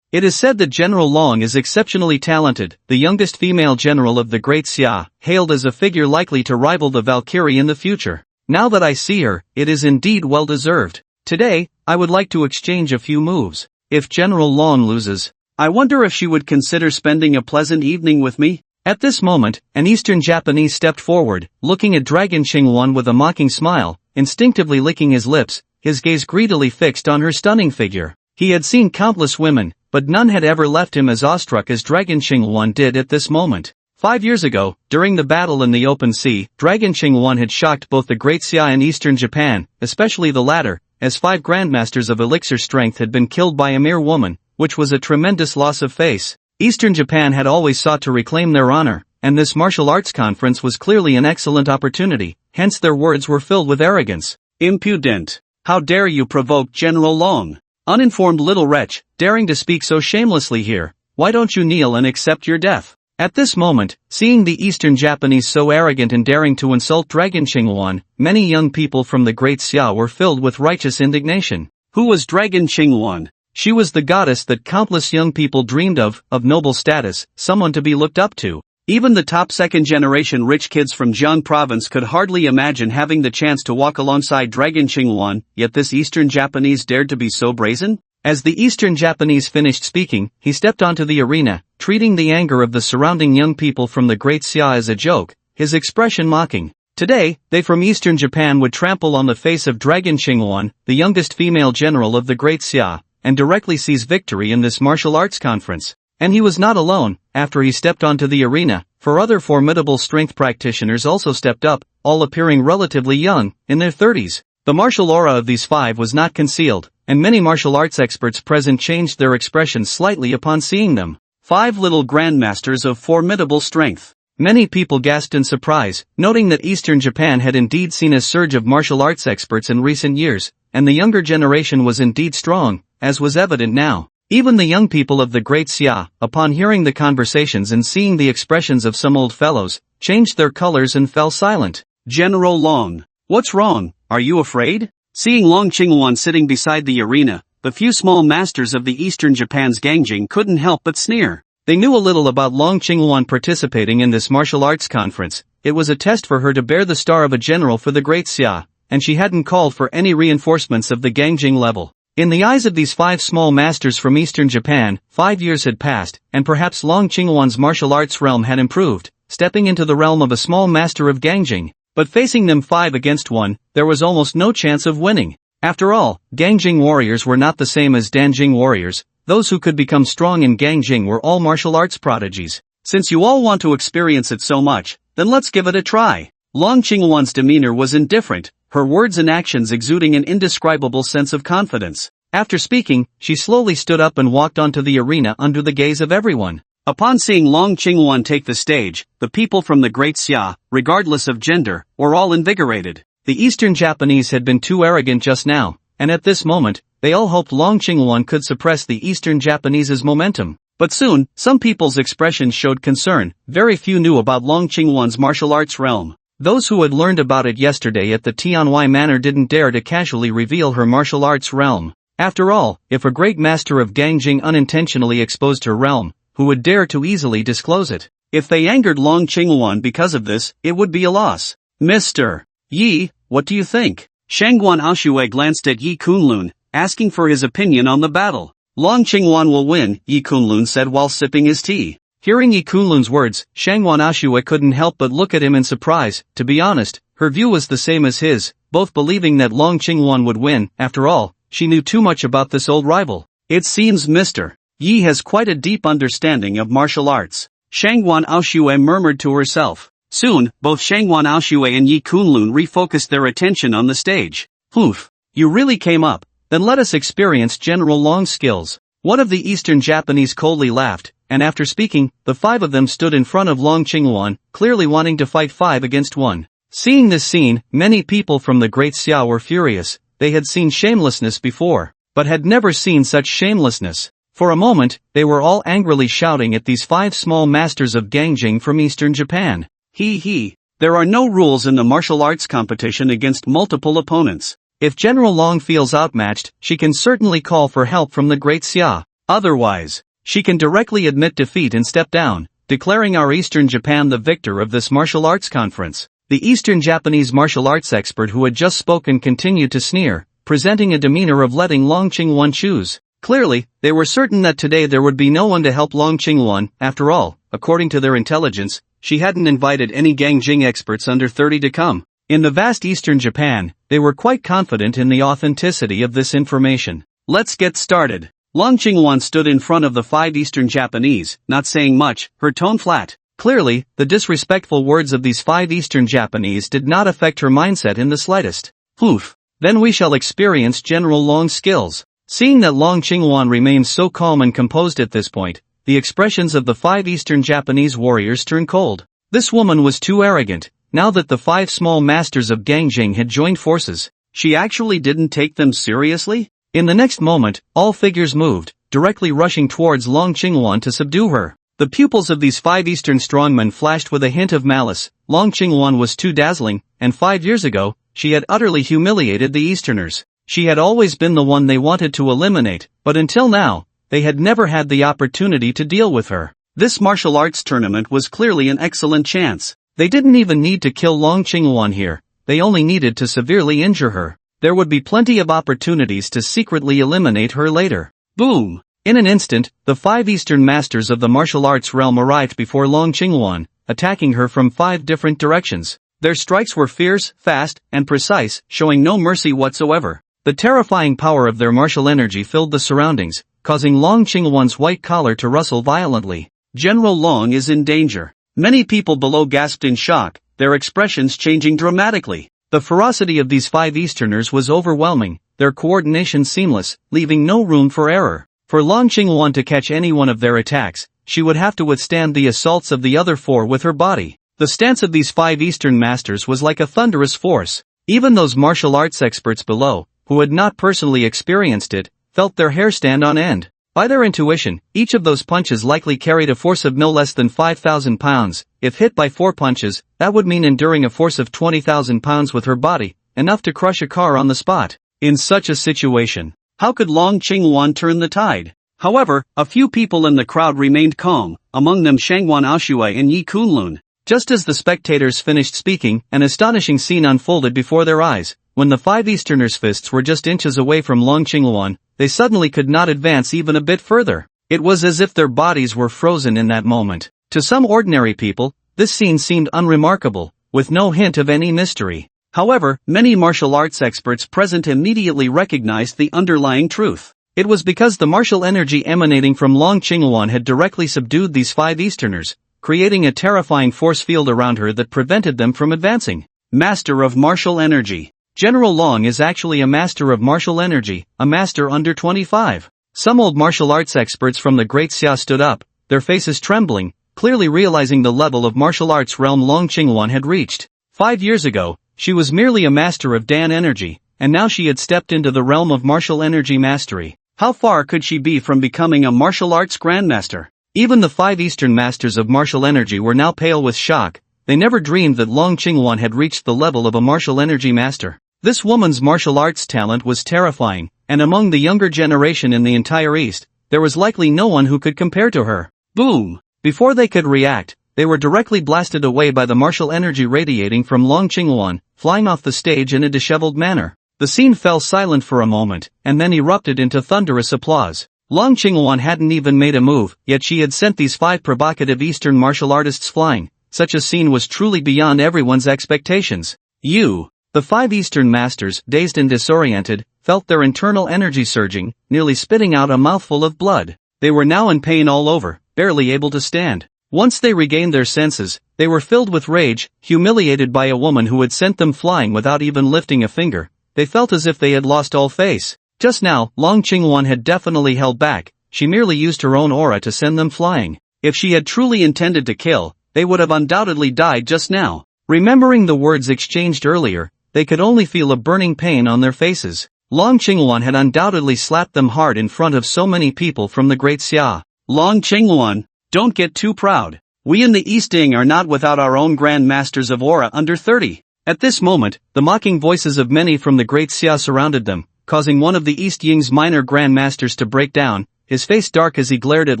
It is said that General Long is exceptionally talented, the youngest female general of the Great Xia, hailed as a figure likely to rival the Valkyrie in the future. Now that I see her, it is indeed well deserved. Today, I would like to exchange a few moves. If General Long loses, I wonder if she would consider spending a pleasant evening with me? At this moment, an Eastern Japanese stepped forward, looking at Dragon Xingluan with a mocking smile, instinctively licking his lips, his gaze greedily fixed on her stunning figure. He had seen countless women, but none had ever left him as awestruck as Dragon Xingluan did at this moment. 5 years ago, during the battle in the open sea, Dragon Xingluan had shocked both the Great Xia and Eastern Japan, especially the latter, as 5 grandmasters of elixir strength had been killed by a mere woman, which was a tremendous loss of face. Eastern Japan had always sought to reclaim their honor, and this martial arts conference was clearly an excellent opportunity, hence their words were filled with arrogance. Impudent! How dare you provoke General Long? Uninformed little wretch, daring to speak so shamelessly here, why don't you kneel and accept your death? At this moment, seeing the Eastern Japanese so arrogant and daring to insult Dragon Xingluan, many young people from the Great Xia were filled with righteous indignation. Who was Dragon Xingluan? She was the goddess that countless young people dreamed of noble status, someone to be looked up to. Even the top second-generation rich kids from Jiang province could hardly imagine having the chance to walk alongside Dragon Xingluan, yet this Eastern Japanese dared to be so brazen? As the Eastern Japanese finished speaking, he stepped onto the arena, treating the anger of the surrounding young people from the Great Xia as a joke, his expression mocking. Today, they from Eastern Japan would trample on the face of Dragon Xingluan, the youngest female general of the Great Xia, and directly seize victory in this martial arts conference. And he was not alone. After he stepped onto the arena, 4 other formidable strength practitioners also stepped up, all appearing relatively young, in their 30s. The martial aura of these 5 was not concealed, and many martial arts experts present changed their expressions slightly upon seeing them. 5 little grandmasters of formidable strength. Many people gasped in surprise, noting that Eastern Japan had indeed seen a surge of martial arts experts in recent years, and the younger generation was indeed strong, as was evident now. Even the young people of the Great Xia, upon hearing the conversations and seeing the expressions of some old fellows, changed their colors and fell silent. General Long, what's wrong? Are you afraid? Seeing Long Xingluan sitting beside the arena, the few small masters of the Eastern Japan's Gangjing couldn't help but sneer. They knew a little about Long Xingluan participating in this martial arts conference. It was a test for her to bear the star of a general for the Great Xia, and she hadn't called for any reinforcements of the Gangjing level. In the eyes of these 5 small masters from Eastern Japan, 5 years had passed, and perhaps Long Xingluan's martial arts realm had improved, stepping into the realm of a small master of Gangjing. But facing them 5 against 1, there was almost no chance of winning. After all, Gangjing warriors were not the same as Danjing warriors. Those who could become strong in Gangjing were all martial arts prodigies. Since you all want to experience it so much, then let's give it a try. Long Qingwan's demeanor was indifferent, her words and actions exuding an indescribable sense of confidence. After speaking, she slowly stood up and walked onto the arena under the gaze of everyone. Upon seeing Long Qingwan take the stage, the people from the Great Xia, regardless of gender, were all invigorated. The Eastern Japanese had been too arrogant just now, and at this moment, they all hoped Long Qingwan could suppress the Eastern Japanese's momentum. But soon, some people's expressions showed concern. Very few knew about Long Qingwan's martial arts realm. Those who had learned about it yesterday at the Tianwai Manor didn't dare to casually reveal her martial arts realm. After all, if a great master of Gangjing unintentionally exposed her realm, who would dare to easily disclose it? If they angered Long Qingwan because of this, it would be a loss. Mr. Yi, what do you think? Shangguan Aoshui glanced at Yi Kunlun, asking for his opinion on the battle. Long Qingwan will win, Yi Kunlun said while sipping his tea. Hearing Yi Kunlun's words, Shangguan Aoshui couldn't help but look at him in surprise. To be honest, her view was the same as his, both believing that Long Qingwan would win. After all, she knew too much about this old rival. It seems Mr. Yi has quite a deep understanding of martial arts. Shangguan Aoshui murmured to herself. Soon, both Shangguan Aoshui and Yi Kunlun refocused their attention on the stage. Oof, you really came up. Then let us experience General Long's skills. One of the Eastern Japanese coldly laughed, and after speaking, the five of them stood in front of Long Qingwan, clearly wanting to fight 5 against 1. Seeing this scene, many people from the Great Xia were furious. They had seen shamelessness before, but had never seen such shamelessness. For a moment, they were all angrily shouting at these 5 small masters of Gangjing from Eastern Japan. There are no rules in the martial arts competition against multiple opponents. If General Long feels outmatched, she can certainly call for help from the Great Xia. Otherwise, she can directly admit defeat and step down, declaring our Eastern Japan the victor of this martial arts conference. The Eastern Japanese martial arts expert who had just spoken continued to sneer, presenting a demeanor of letting Long Qingwan choose. Clearly, they were certain that today there would be no one to help Long Qingwan. After all, according to their intelligence, she hadn't invited any Gangjing experts under 30 to come. In the vast Eastern Japan, they were quite confident in the authenticity of this information. Let's get started. Long Qingwan stood in front of the 5 Eastern Japanese, not saying much, her tone flat. Clearly, the disrespectful words of these 5 Eastern Japanese did not affect her mindset in the slightest. Oof. Then we shall experience General Long's skills. Seeing that Long Qingwan remained so calm and composed at this point, the expressions of the 5 Eastern Japanese warriors turned cold. This woman was too arrogant. Now that the 5 small masters of Gangjing had joined forces, she actually didn't take them seriously? In the next moment, all figures moved, directly rushing towards Long Qingwan to subdue her. The pupils of these 5 Eastern strongmen flashed with a hint of malice. Long Qingwan was too dazzling, and 5 years ago, she had utterly humiliated the Easterners. She had always been the one they wanted to eliminate, but until now, they had never had the opportunity to deal with her. This martial arts tournament was clearly an excellent chance. They didn't even need to kill Long Qingwan here, they only needed to severely injure her. There would be plenty of opportunities to secretly eliminate her later. Boom! In an instant, the 5 Eastern masters of the martial arts realm arrived before Long Qingwan, attacking her from 5 different directions. Their strikes were fierce, fast, and precise, showing no mercy whatsoever. The terrifying power of their martial energy filled the surroundings, causing Long Qingwan's white collar to rustle violently. General Long is in danger. Many people below gasped in shock, their expressions changing dramatically. The ferocity of these 5 Easterners was overwhelming, their coordination seamless, leaving no room for error. For Long Qingwan to catch any one of their attacks, she would have to withstand the assaults of the other 4 with her body. The stance of these 5 Eastern masters was like a thunderous force. Even those martial arts experts below, who had not personally experienced it, felt their hair stand on end. By their intuition, each of those punches likely carried a force of no less than 5,000 pounds. If hit by 4 punches, that would mean enduring a force of 20,000 pounds with her body, enough to crush a car on the spot. In such a situation, how could Long Qingwan turn the tide? However, a few people in the crowd remained calm, among them Shangguan Aoshui and Yi Kunlun. Just as the spectators finished speaking, an astonishing scene unfolded before their eyes. When the 5 Easterners' fists were just inches away from Long Qingwan, they suddenly could not advance even a bit further. It was as if their bodies were frozen in that moment. To some ordinary people, this scene seemed unremarkable, with no hint of any mystery. However, many martial arts experts present immediately recognized the underlying truth. It was because the martial energy emanating from Long Qingwan had directly subdued these 5 Easterners, creating a terrifying force field around her that prevented them from advancing. Master of Martial Energy. General Long is actually a master of martial energy, a master under 25. Some old martial arts experts from the Great Xia stood up, their faces trembling, clearly realizing the level of martial arts realm Long Qingwan had reached. 5 years ago, she was merely a master of Dan energy, and now she had stepped into the realm of martial energy mastery. How far could she be from becoming a martial arts grandmaster? Even the 5 Eastern masters of martial energy were now pale with shock. They never dreamed that Long Qingwan had reached the level of a martial energy master. This woman's martial arts talent was terrifying, and among the younger generation in the entire East, there was likely no one who could compare to her. Boom! Before they could react, they were directly blasted away by the martial energy radiating from Long Qingwan, flying off the stage in a disheveled manner. The scene fell silent for a moment, and then erupted into thunderous applause. Long Qingwan hadn't even made a move, yet she had sent these 5 provocative Eastern martial artists flying. Such a scene was truly beyond everyone's expectations. The 5 Eastern masters, dazed and disoriented, felt their internal energy surging, nearly spitting out a mouthful of blood. They were now in pain all over, barely able to stand. Once they regained their senses, they were filled with rage, humiliated by a woman who had sent them flying without even lifting a finger. They felt as if they had lost all face. Just now, Long Qingwan had definitely held back. She merely used her own aura to send them flying. If she had truly intended to kill, they would have undoubtedly died just now. Remembering the words exchanged earlier, they could only feel a burning pain on their faces. Long Qingwan had undoubtedly slapped them hard in front of so many people from the Great Xia. Long Qingwan, don't get too proud. We in the East Ing are not without our own Grand Masters of Aura under 30. At this moment, the mocking voices of many from the Great Xia surrounded them, causing one of the East Ying's minor Grand Masters to break down, his face dark as he glared at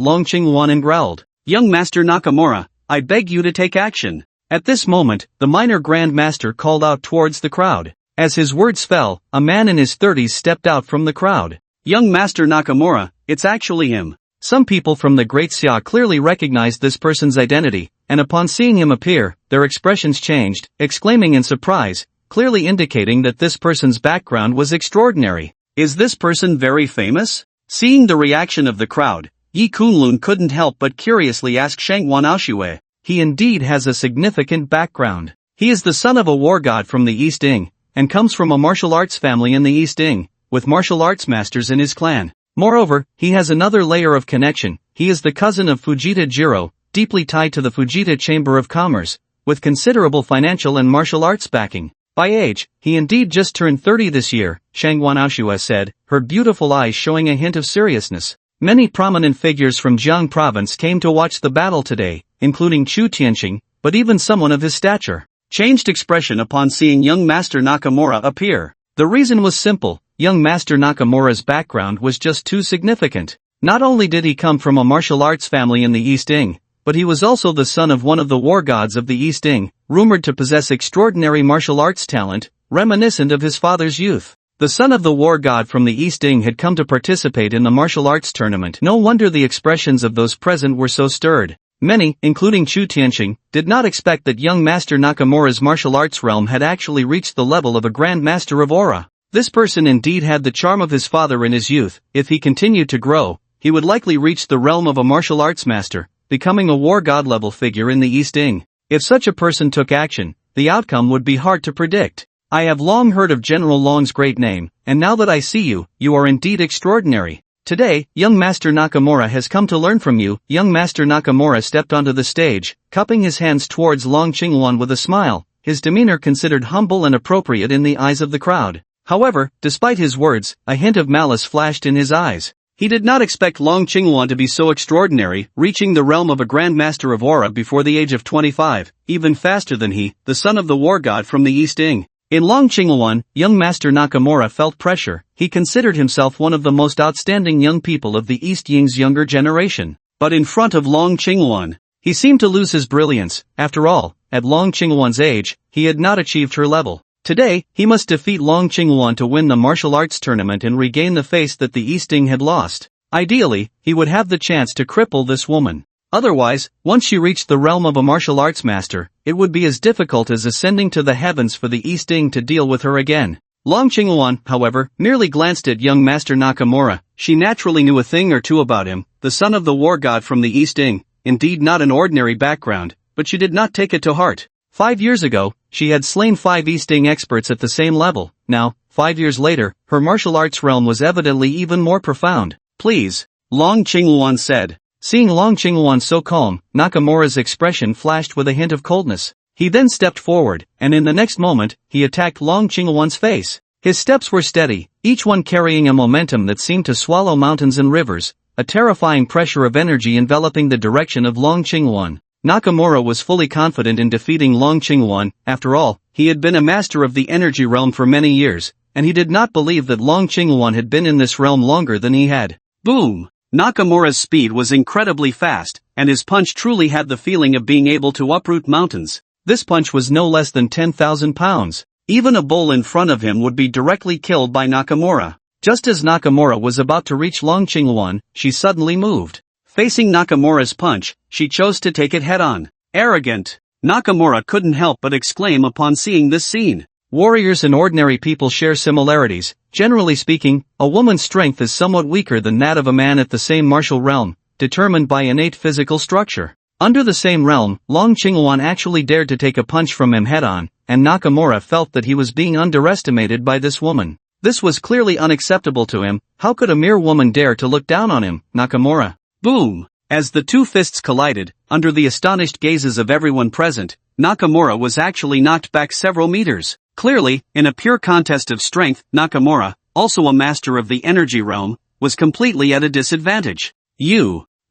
Long Qingwan and growled, "Young Master Nakamura, I beg you to take action." At this moment, the minor Grand Master called out towards the crowd. As his words fell, a man in his 30s stepped out from the crowd. "Young Master Nakamura, it's actually him." Some people from the Great Xia clearly recognized this person's identity, and upon seeing him appear, their expressions changed, exclaiming in surprise, clearly indicating that this person's background was extraordinary. Is this person very famous? Seeing the reaction of the crowd, Yi Kunlun couldn't help but curiously ask Shangwan Aoshue. He indeed has a significant background. He is the son of a war god from the East Ing, and comes from a martial arts family in the East Ing, with martial arts masters in his clan. Moreover, he has another layer of connection. He is the cousin of Fujita Jiro, deeply tied to the Fujita Chamber of Commerce, with considerable financial and martial arts backing. By age, he indeed just turned 30 this year, Shangwan Aoshue said, her beautiful eyes showing a hint of seriousness. Many prominent figures from Jiang province came to watch the battle today, including Chu Tianxing, but even someone of his stature changed expression upon seeing young Master Nakamura appear. The reason was simple. Young Master Nakamura's background was just too significant. Not only did he come from a martial arts family in the East Ing, but he was also the son of one of the war gods of the East Ing, rumored to possess extraordinary martial arts talent, reminiscent of his father's youth. The son of the war god from the East Ing had come to participate in the martial arts tournament. No wonder the expressions of those present were so stirred. Many, including Chu Tianxing, did not expect that young Master Nakamura's martial arts realm had actually reached the level of a Grand Master of Aura. This person indeed had the charm of his father in his youth. If he continued to grow, he would likely reach the realm of a martial arts master, becoming a war god level figure in the East Ing. If such a person took action, the outcome would be hard to predict. I have long heard of General Long's great name, and now that I see you, you are indeed extraordinary. Today, young Master Nakamura has come to learn from you. Young Master Nakamura stepped onto the stage, cupping his hands towards Long Qingwan with a smile, his demeanor considered humble and appropriate in the eyes of the crowd. However, despite his words, a hint of malice flashed in his eyes. He did not expect Long Qingwan to be so extraordinary, reaching the realm of a Grand Master of Aura before the age of 25, even faster than he, the son of the war god from the East Ing. In Long Qingwan, young Master Nakamura felt pressure. He considered himself one of the most outstanding young people of the East Ying's younger generation. But in front of Long Qingwan, he seemed to lose his brilliance. After all, at Long Qingwan's age, he had not achieved her level. Today, he must defeat Long Qingwan to win the martial arts tournament and regain the face that the East Ing had lost. Ideally, he would have the chance to cripple this woman. Otherwise, once she reached the realm of a martial arts master, it would be as difficult as ascending to the heavens for the East Ing to deal with her again. Long Qingwan, however, merely glanced at young Master Nakamura. She naturally knew a thing or two about him, the son of the war god from the East Ing, indeed not an ordinary background, but she did not take it to heart. 5 years ago, she had slain 5 Easting experts at the same level. Now, 5 years later, her martial arts realm was evidently even more profound. Please, Long Qinghuan said. Seeing Long Qinghuan so calm, Nakamura's expression flashed with a hint of coldness. He then stepped forward, and in the next moment, he attacked Long Qinghuan's face. His steps were steady, each one carrying a momentum that seemed to swallow mountains and rivers, a terrifying pressure of energy enveloping the direction of Long Qinghuan. Nakamura was fully confident in defeating Long Qinghuan. After all, he had been a master of the energy realm for many years, and he did not believe that Long Qinghuan had been in this realm longer than he had. Boom! Nakamura's speed was incredibly fast, and his punch truly had the feeling of being able to uproot mountains. This punch was no less than 10,000 pounds. Even a bull in front of him would be directly killed by Nakamura. Just as Nakamura was about to reach Long Qinghuan, she suddenly moved. Facing Nakamura's punch, she chose to take it head-on. Arrogant! Nakamura couldn't help but exclaim upon seeing this scene. Warriors and ordinary people share similarities. Generally speaking, a woman's strength is somewhat weaker than that of a man at the same martial realm, determined by innate physical structure. Under the same realm, Long Qinghuan actually dared to take a punch from him head-on, and Nakamura felt that he was being underestimated by this woman. This was clearly unacceptable to him. How could a mere woman dare to look down on him, Nakamura? Boom! As the two fists collided, under the astonished gazes of everyone present, Nakamura was actually knocked back several meters. Clearly, in a pure contest of strength, Nakamura, also a master of the energy realm, was completely at a disadvantage.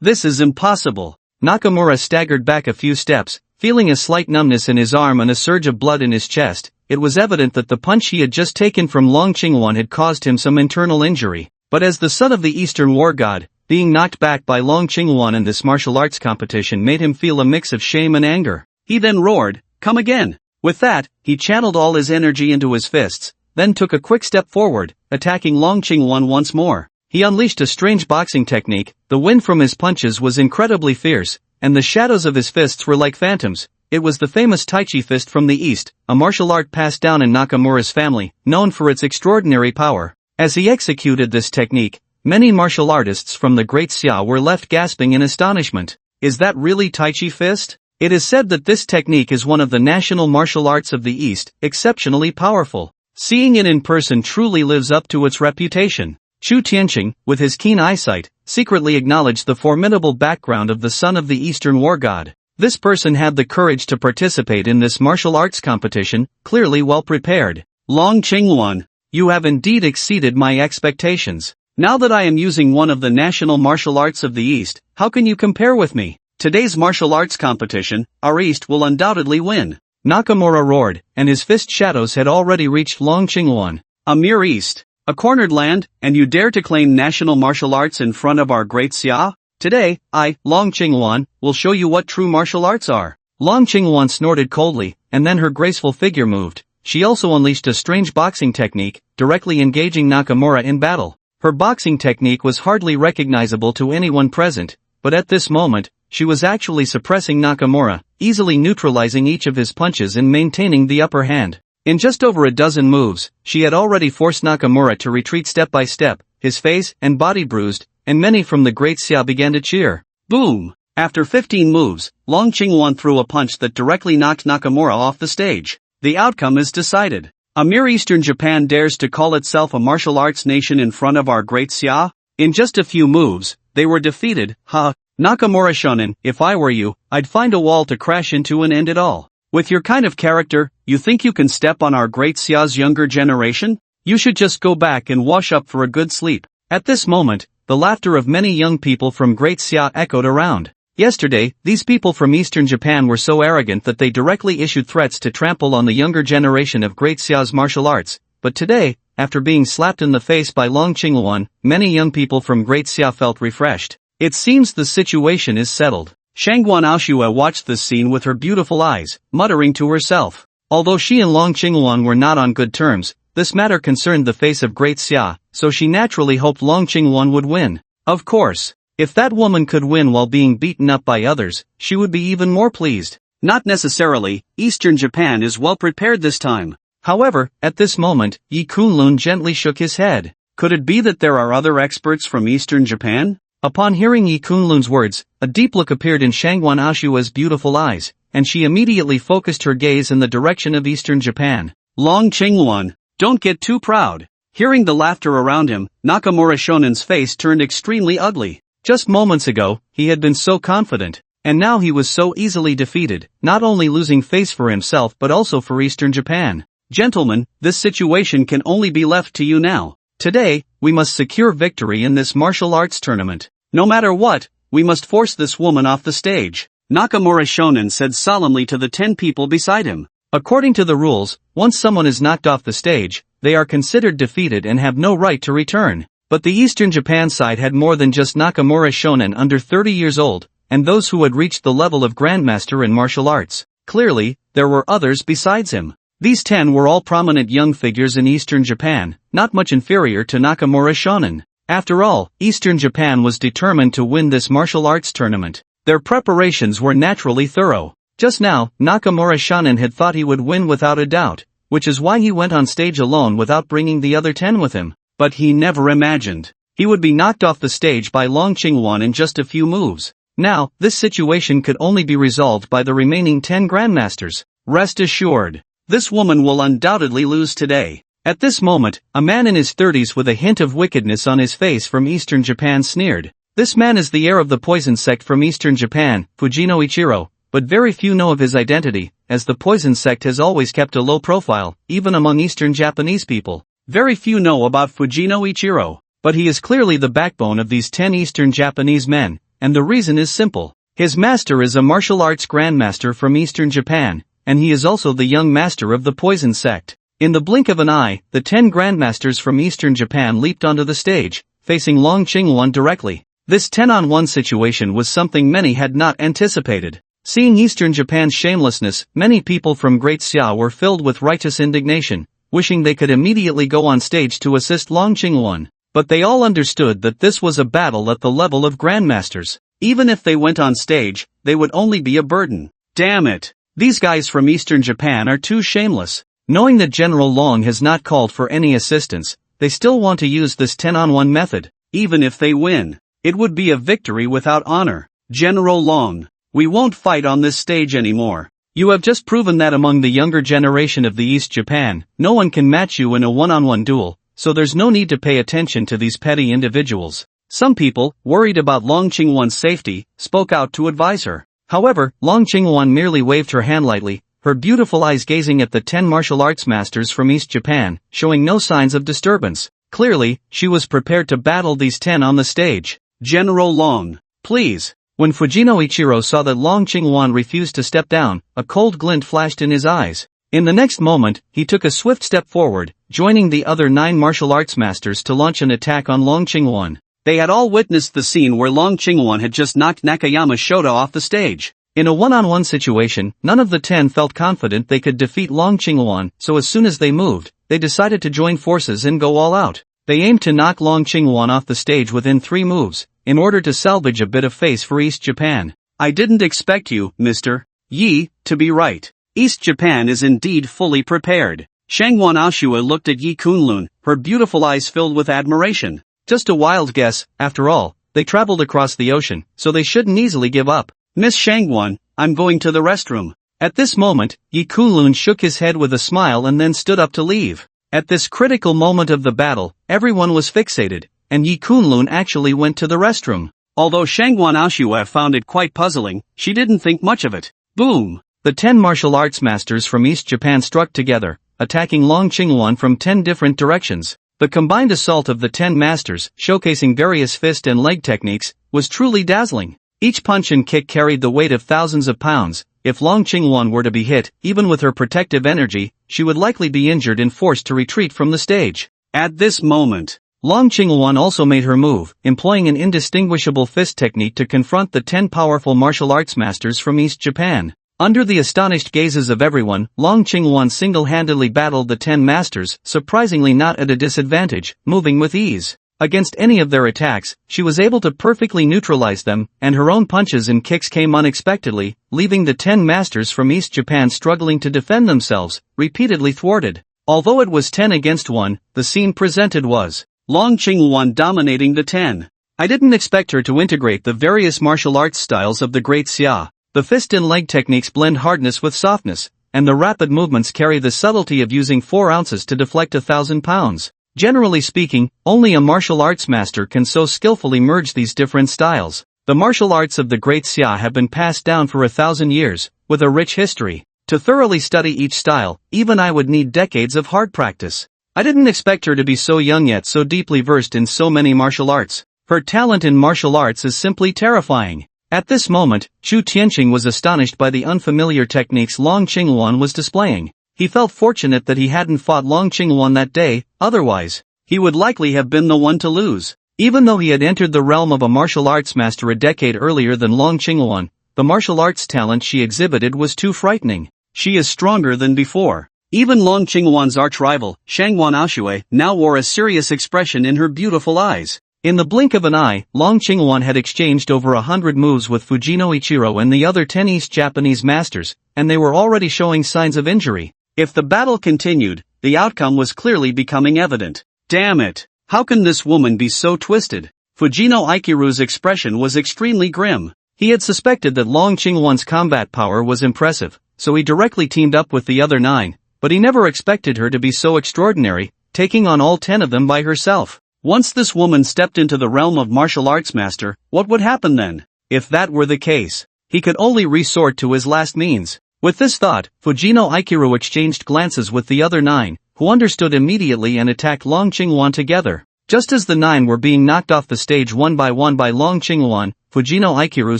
This is impossible. Nakamura staggered back a few steps, feeling a slight numbness in his arm and a surge of blood in his chest. It was evident that the punch he had just taken from Long Qinghuan had caused him some internal injury. But as the son of the Eastern war god, being knocked back by Long Qinghuan in this martial arts competition made him feel a mix of shame and anger. He then roared, "Come again!" With that, he channeled all his energy into his fists, then took a quick step forward, attacking Long Qinghuan once more. He unleashed a strange boxing technique. The wind from his punches was incredibly fierce, and the shadows of his fists were like phantoms. It was the famous Tai Chi fist from the East, a martial art passed down in Nakamura's family, known for its extraordinary power. As he executed this technique, many martial artists from the Great Xia were left gasping in astonishment. Is that really Tai Chi fist? It is said that this technique is one of the national martial arts of the East, exceptionally powerful. Seeing it in person truly lives up to its reputation. Chu Tianqing, with his keen eyesight, secretly acknowledged the formidable background of the son of the Eastern war god. This person had the courage to participate in this martial arts competition, clearly well prepared. Long Qinghuan, you have indeed exceeded my expectations. Now that I am using one of the national martial arts of the East, how can you compare with me? Today's martial arts competition, our East will undoubtedly win. Nakamura roared, and his fist shadows had already reached Long Qinghuan. A mere East. A cornered land, and you dare to claim national martial arts in front of our Great Xia? Today, I, Long Qinghuan, will show you what true martial arts are. Long Qinghuan snorted coldly, and then her graceful figure moved. She also unleashed a strange boxing technique, directly engaging Nakamura in battle. Her boxing technique was hardly recognizable to anyone present, but at this moment, she was actually suppressing Nakamura, easily neutralizing each of his punches and maintaining the upper hand. In just over a dozen moves, she had already forced Nakamura to retreat step by step, his face and body bruised, and many from the Great Xia began to cheer. Boom! After 15 moves, Long Qinghuan threw a punch that directly knocked Nakamura off the stage. The outcome is decided. A mere Eastern Japan dares to call itself a martial arts nation in front of our Great Xia? In just a few moves, they were defeated. Nakamura shonen, if I were you, I'd find a wall to crash into and end it all. With your kind of character, you think you can step on our Great Xia's younger generation? You should just go back and wash up for a good sleep. At this moment, the laughter of many young people from Great Xia echoed around. Yesterday, these people from Eastern Japan were so arrogant that they directly issued threats to trample on the younger generation of Great Xia's martial arts. But today, after being slapped in the face by Long Qinghuan, many young people from Great Xia felt refreshed. It seems the situation is settled. Shangguan Aoshua watched this scene with her beautiful eyes, muttering to herself. Although she and Long Qinghuan were not on good terms, this matter concerned the face of Great Xia, so she naturally hoped Long Qinghuan would win. Of course, if that woman could win while being beaten up by others, she would be even more pleased. Not necessarily, Eastern Japan is well prepared this time. However, at this moment, Yi Kunlun gently shook his head. Could it be that there are other experts from Eastern Japan? Upon hearing Yi Kunlun's words, a deep look appeared in Shangwan Aoshua's beautiful eyes, and she immediately focused her gaze in the direction of eastern Japan. Long Qingwan, don't get too proud. Hearing the laughter around him, Nakamura Shonen's face turned extremely ugly. Just moments ago, he had been so confident, and now he was so easily defeated, not only losing face for himself but also for eastern Japan. Gentlemen, this situation can only be left to you now. Today, we must secure victory in this martial arts tournament. No matter what, we must force this woman off the stage. Nakamura Shonen said solemnly to the 10 people beside him. According to the rules, once someone is knocked off the stage, they are considered defeated and have no right to return. But the Eastern Japan side had more than just Nakamura Shonen under 30 years old, and those who had reached the level of Grandmaster in martial arts. Clearly, there were others besides him. These 10 were all prominent young figures in Eastern Japan, not much inferior to Nakamura Shonen. After all, Eastern Japan was determined to win this martial arts tournament. Their preparations were naturally thorough. Just now, Nakamura Shonen had thought he would win without a doubt, which is why he went on stage alone without bringing the other 10 with him. But he never imagined he would be knocked off the stage by Long Qingwan in just a few moves. Now, this situation could only be resolved by the remaining 10 Grandmasters. Rest assured, this woman will undoubtedly lose today. At this moment, a man in his 30s with a hint of wickedness on his face from Eastern Japan sneered. This man is the heir of the poison sect from Eastern Japan, Fujino Ichiro, but very few know of his identity, as the poison sect has always kept a low profile, even among Eastern Japanese people. Very few know about Fujino Ichiro, but he is clearly the backbone of these 10 Eastern Japanese men, and the reason is simple. His master is a martial arts grandmaster from Eastern Japan, and he is also the young master of the poison sect. In the blink of an eye, the 10 grandmasters from Eastern Japan leaped onto the stage, facing Long Qingwan directly. This 10-on-1 situation was something many had not anticipated. Seeing Eastern Japan's shamelessness, many people from Great Xia were filled with righteous indignation, wishing they could immediately go on stage to assist Long Qingwan. But they all understood that this was a battle at the level of grandmasters. Even if they went on stage, they would only be a burden. Damn it! These guys from Eastern Japan are too shameless. Knowing that General Long has not called for any assistance, they still want to use this 10-on-1 method. Even if they win, it would be a victory without honor. General Long, we won't fight on this stage anymore. You have just proven that among the younger generation of the East Japan, no one can match you in a one-on-one duel, so there's no need to pay attention to these petty individuals. Some people, worried about Long Qingwan's safety, spoke out to advise her. However, Long Qingwan merely waved her hand lightly, her beautiful eyes gazing at the 10 martial arts masters from East Japan, showing no signs of disturbance. Clearly, she was prepared to battle these 10 on the stage. General Long, please. When Fujino Ichiro saw that Long Qingwan refused to step down, a cold glint flashed in his eyes. In the next moment, he took a swift step forward, joining the other 9 martial arts masters to launch an attack on Long Qingwan. They had all witnessed the scene where Long Qingwan had just knocked Nakayama Shota off the stage. In a one-on-one situation, none of the 10 felt confident they could defeat Long Qingwan, so as soon as they moved, they decided to join forces and go all out. They aimed to knock Long Qingwan off the stage within 3 moves, in order to salvage a bit of face for East Japan. I didn't expect you, Mr. Yi, to be right. East Japan is indeed fully prepared. Shangwan Aoshua looked at Yi Kunlun, her beautiful eyes filled with admiration. Just a wild guess, after all, they traveled across the ocean, so they shouldn't easily give up. Miss Shangwan, I'm going to the restroom. At this moment, Yi Kunlun shook his head with a smile and then stood up to leave. At this critical moment of the battle, everyone was fixated, and Yi Kunlun actually went to the restroom. Although Shangwan Aoshua found it quite puzzling, she didn't think much of it. Boom! The 10 martial arts masters from East Japan struck together, attacking Long Qingwan from 10 different directions. The combined assault of the 10 masters, showcasing various fist and leg techniques, was truly dazzling. Each punch and kick carried the weight of thousands of pounds. If Long Qingwan were to be hit, even with her protective energy, she would likely be injured and forced to retreat from the stage. At this moment, Long Qingwan also made her move, employing an indistinguishable fist technique to confront the 10 powerful martial arts masters from East Japan. Under the astonished gazes of everyone, Long Qingwan single-handedly battled the 10 masters, surprisingly not at a disadvantage, moving with ease. Against any of their attacks, she was able to perfectly neutralize them, and her own punches and kicks came unexpectedly, leaving the 10 masters from East Japan struggling to defend themselves, repeatedly thwarted. Although it was 10 against 1, the scene presented was Long Qingwan dominating the 10. I didn't expect her to integrate the various martial arts styles of the great Xia. The fist and leg techniques blend hardness with softness, and the rapid movements carry the subtlety of using 4 ounces to deflect 1,000 pounds. Generally speaking, only a martial arts master can so skillfully merge these different styles. The martial arts of the great Xia have been passed down for 1,000 years, with a rich history. To thoroughly study each style, even I would need decades of hard practice. I didn't expect her to be so young yet so deeply versed in so many martial arts. Her talent in martial arts is simply terrifying. At this moment, Xu Tianqing was astonished by the unfamiliar techniques Long Qingwan was displaying. He felt fortunate that he hadn't fought Long Qingwan that day, otherwise, he would likely have been the one to lose. Even though he had entered the realm of a martial arts master a decade earlier than Long Qingwan, the martial arts talent she exhibited was too frightening. She is stronger than before. Even Long Qingwan's arch-rival, Shangguan Aoshui, now wore a serious expression in her beautiful eyes. In the blink of an eye, Long Qingwan had exchanged over 100 moves with Fujino Ichiro and the other 10 East Japanese masters, and they were already showing signs of injury. If the battle continued, the outcome was clearly becoming evident. Damn it! How can this woman be so twisted? Fujino Ichiru's expression was extremely grim. He had suspected that Long Qingwan's combat power was impressive, so he directly teamed up with the other 9, but he never expected her to be so extraordinary, taking on all 10 of them by herself. Once this woman stepped into the realm of martial arts master, what would happen then? If that were the case, he could only resort to his last means. With this thought, Fujino Ichiru exchanged glances with the other 9, who understood immediately and attacked Long Qingwan together. Just as the 9 were being knocked off the stage one by Long Qingwan, Fujino Ichiru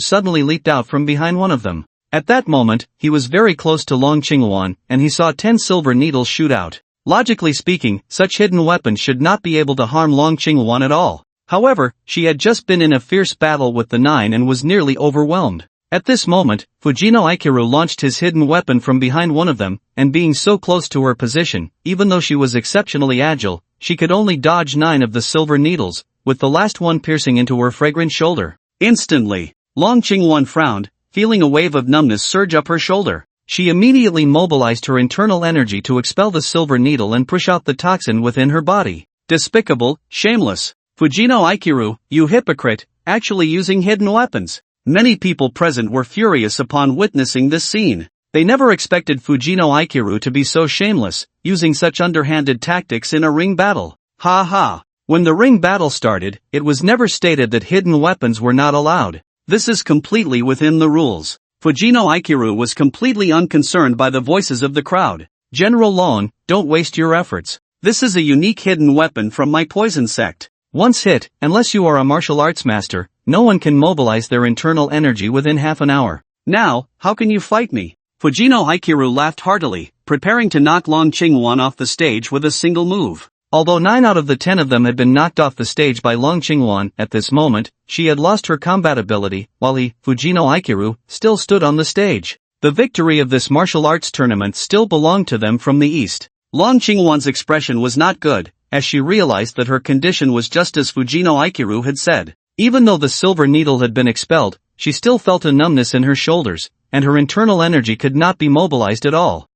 suddenly leaped out from behind one of them. At that moment, he was very close to Long Qingwan, and he saw 10 silver needles shoot out. Logically speaking, such hidden weapons should not be able to harm Long Qingwan at all. However, she had just been in a fierce battle with the 9 and was nearly overwhelmed. At this moment, Fujino Ichiru launched his hidden weapon from behind one of them, and being so close to her position, even though she was exceptionally agile, she could only dodge 9 of the silver needles, with the last one piercing into her fragrant shoulder. Instantly, Long Qingwan frowned, feeling a wave of numbness surge up her shoulder. She immediately mobilized her internal energy to expel the silver needle and push out the toxin within her body. Despicable, shameless. Fujino Ichiru, you hypocrite, actually using hidden weapons. Many people present were furious upon witnessing this scene. They never expected Fujino Ichiru to be so shameless, using such underhanded tactics in a ring battle. Ha ha. When the ring battle started, it was never stated that hidden weapons were not allowed. This is completely within the rules. Fujino Ichiru was completely unconcerned by the voices of the crowd. General Long, don't waste your efforts. This is a unique hidden weapon from my poison sect. Once hit, unless you are a martial arts master, no one can mobilize their internal energy within half an hour. Now, how can you fight me? Fujino Ichiru laughed heartily, preparing to knock Long Qingwan off the stage with a single move. Although 9 out of the 10 of them had been knocked off the stage by Long Qingwan, at this moment, she had lost her combat ability, while he, Fujino Ichiru, still stood on the stage. The victory of this martial arts tournament still belonged to them from the east. Long Qingwan's expression was not good, as she realized that her condition was just as Fujino Ichiru had said. Even though the silver needle had been expelled, she still felt a numbness in her shoulders, and her internal energy could not be mobilized at all.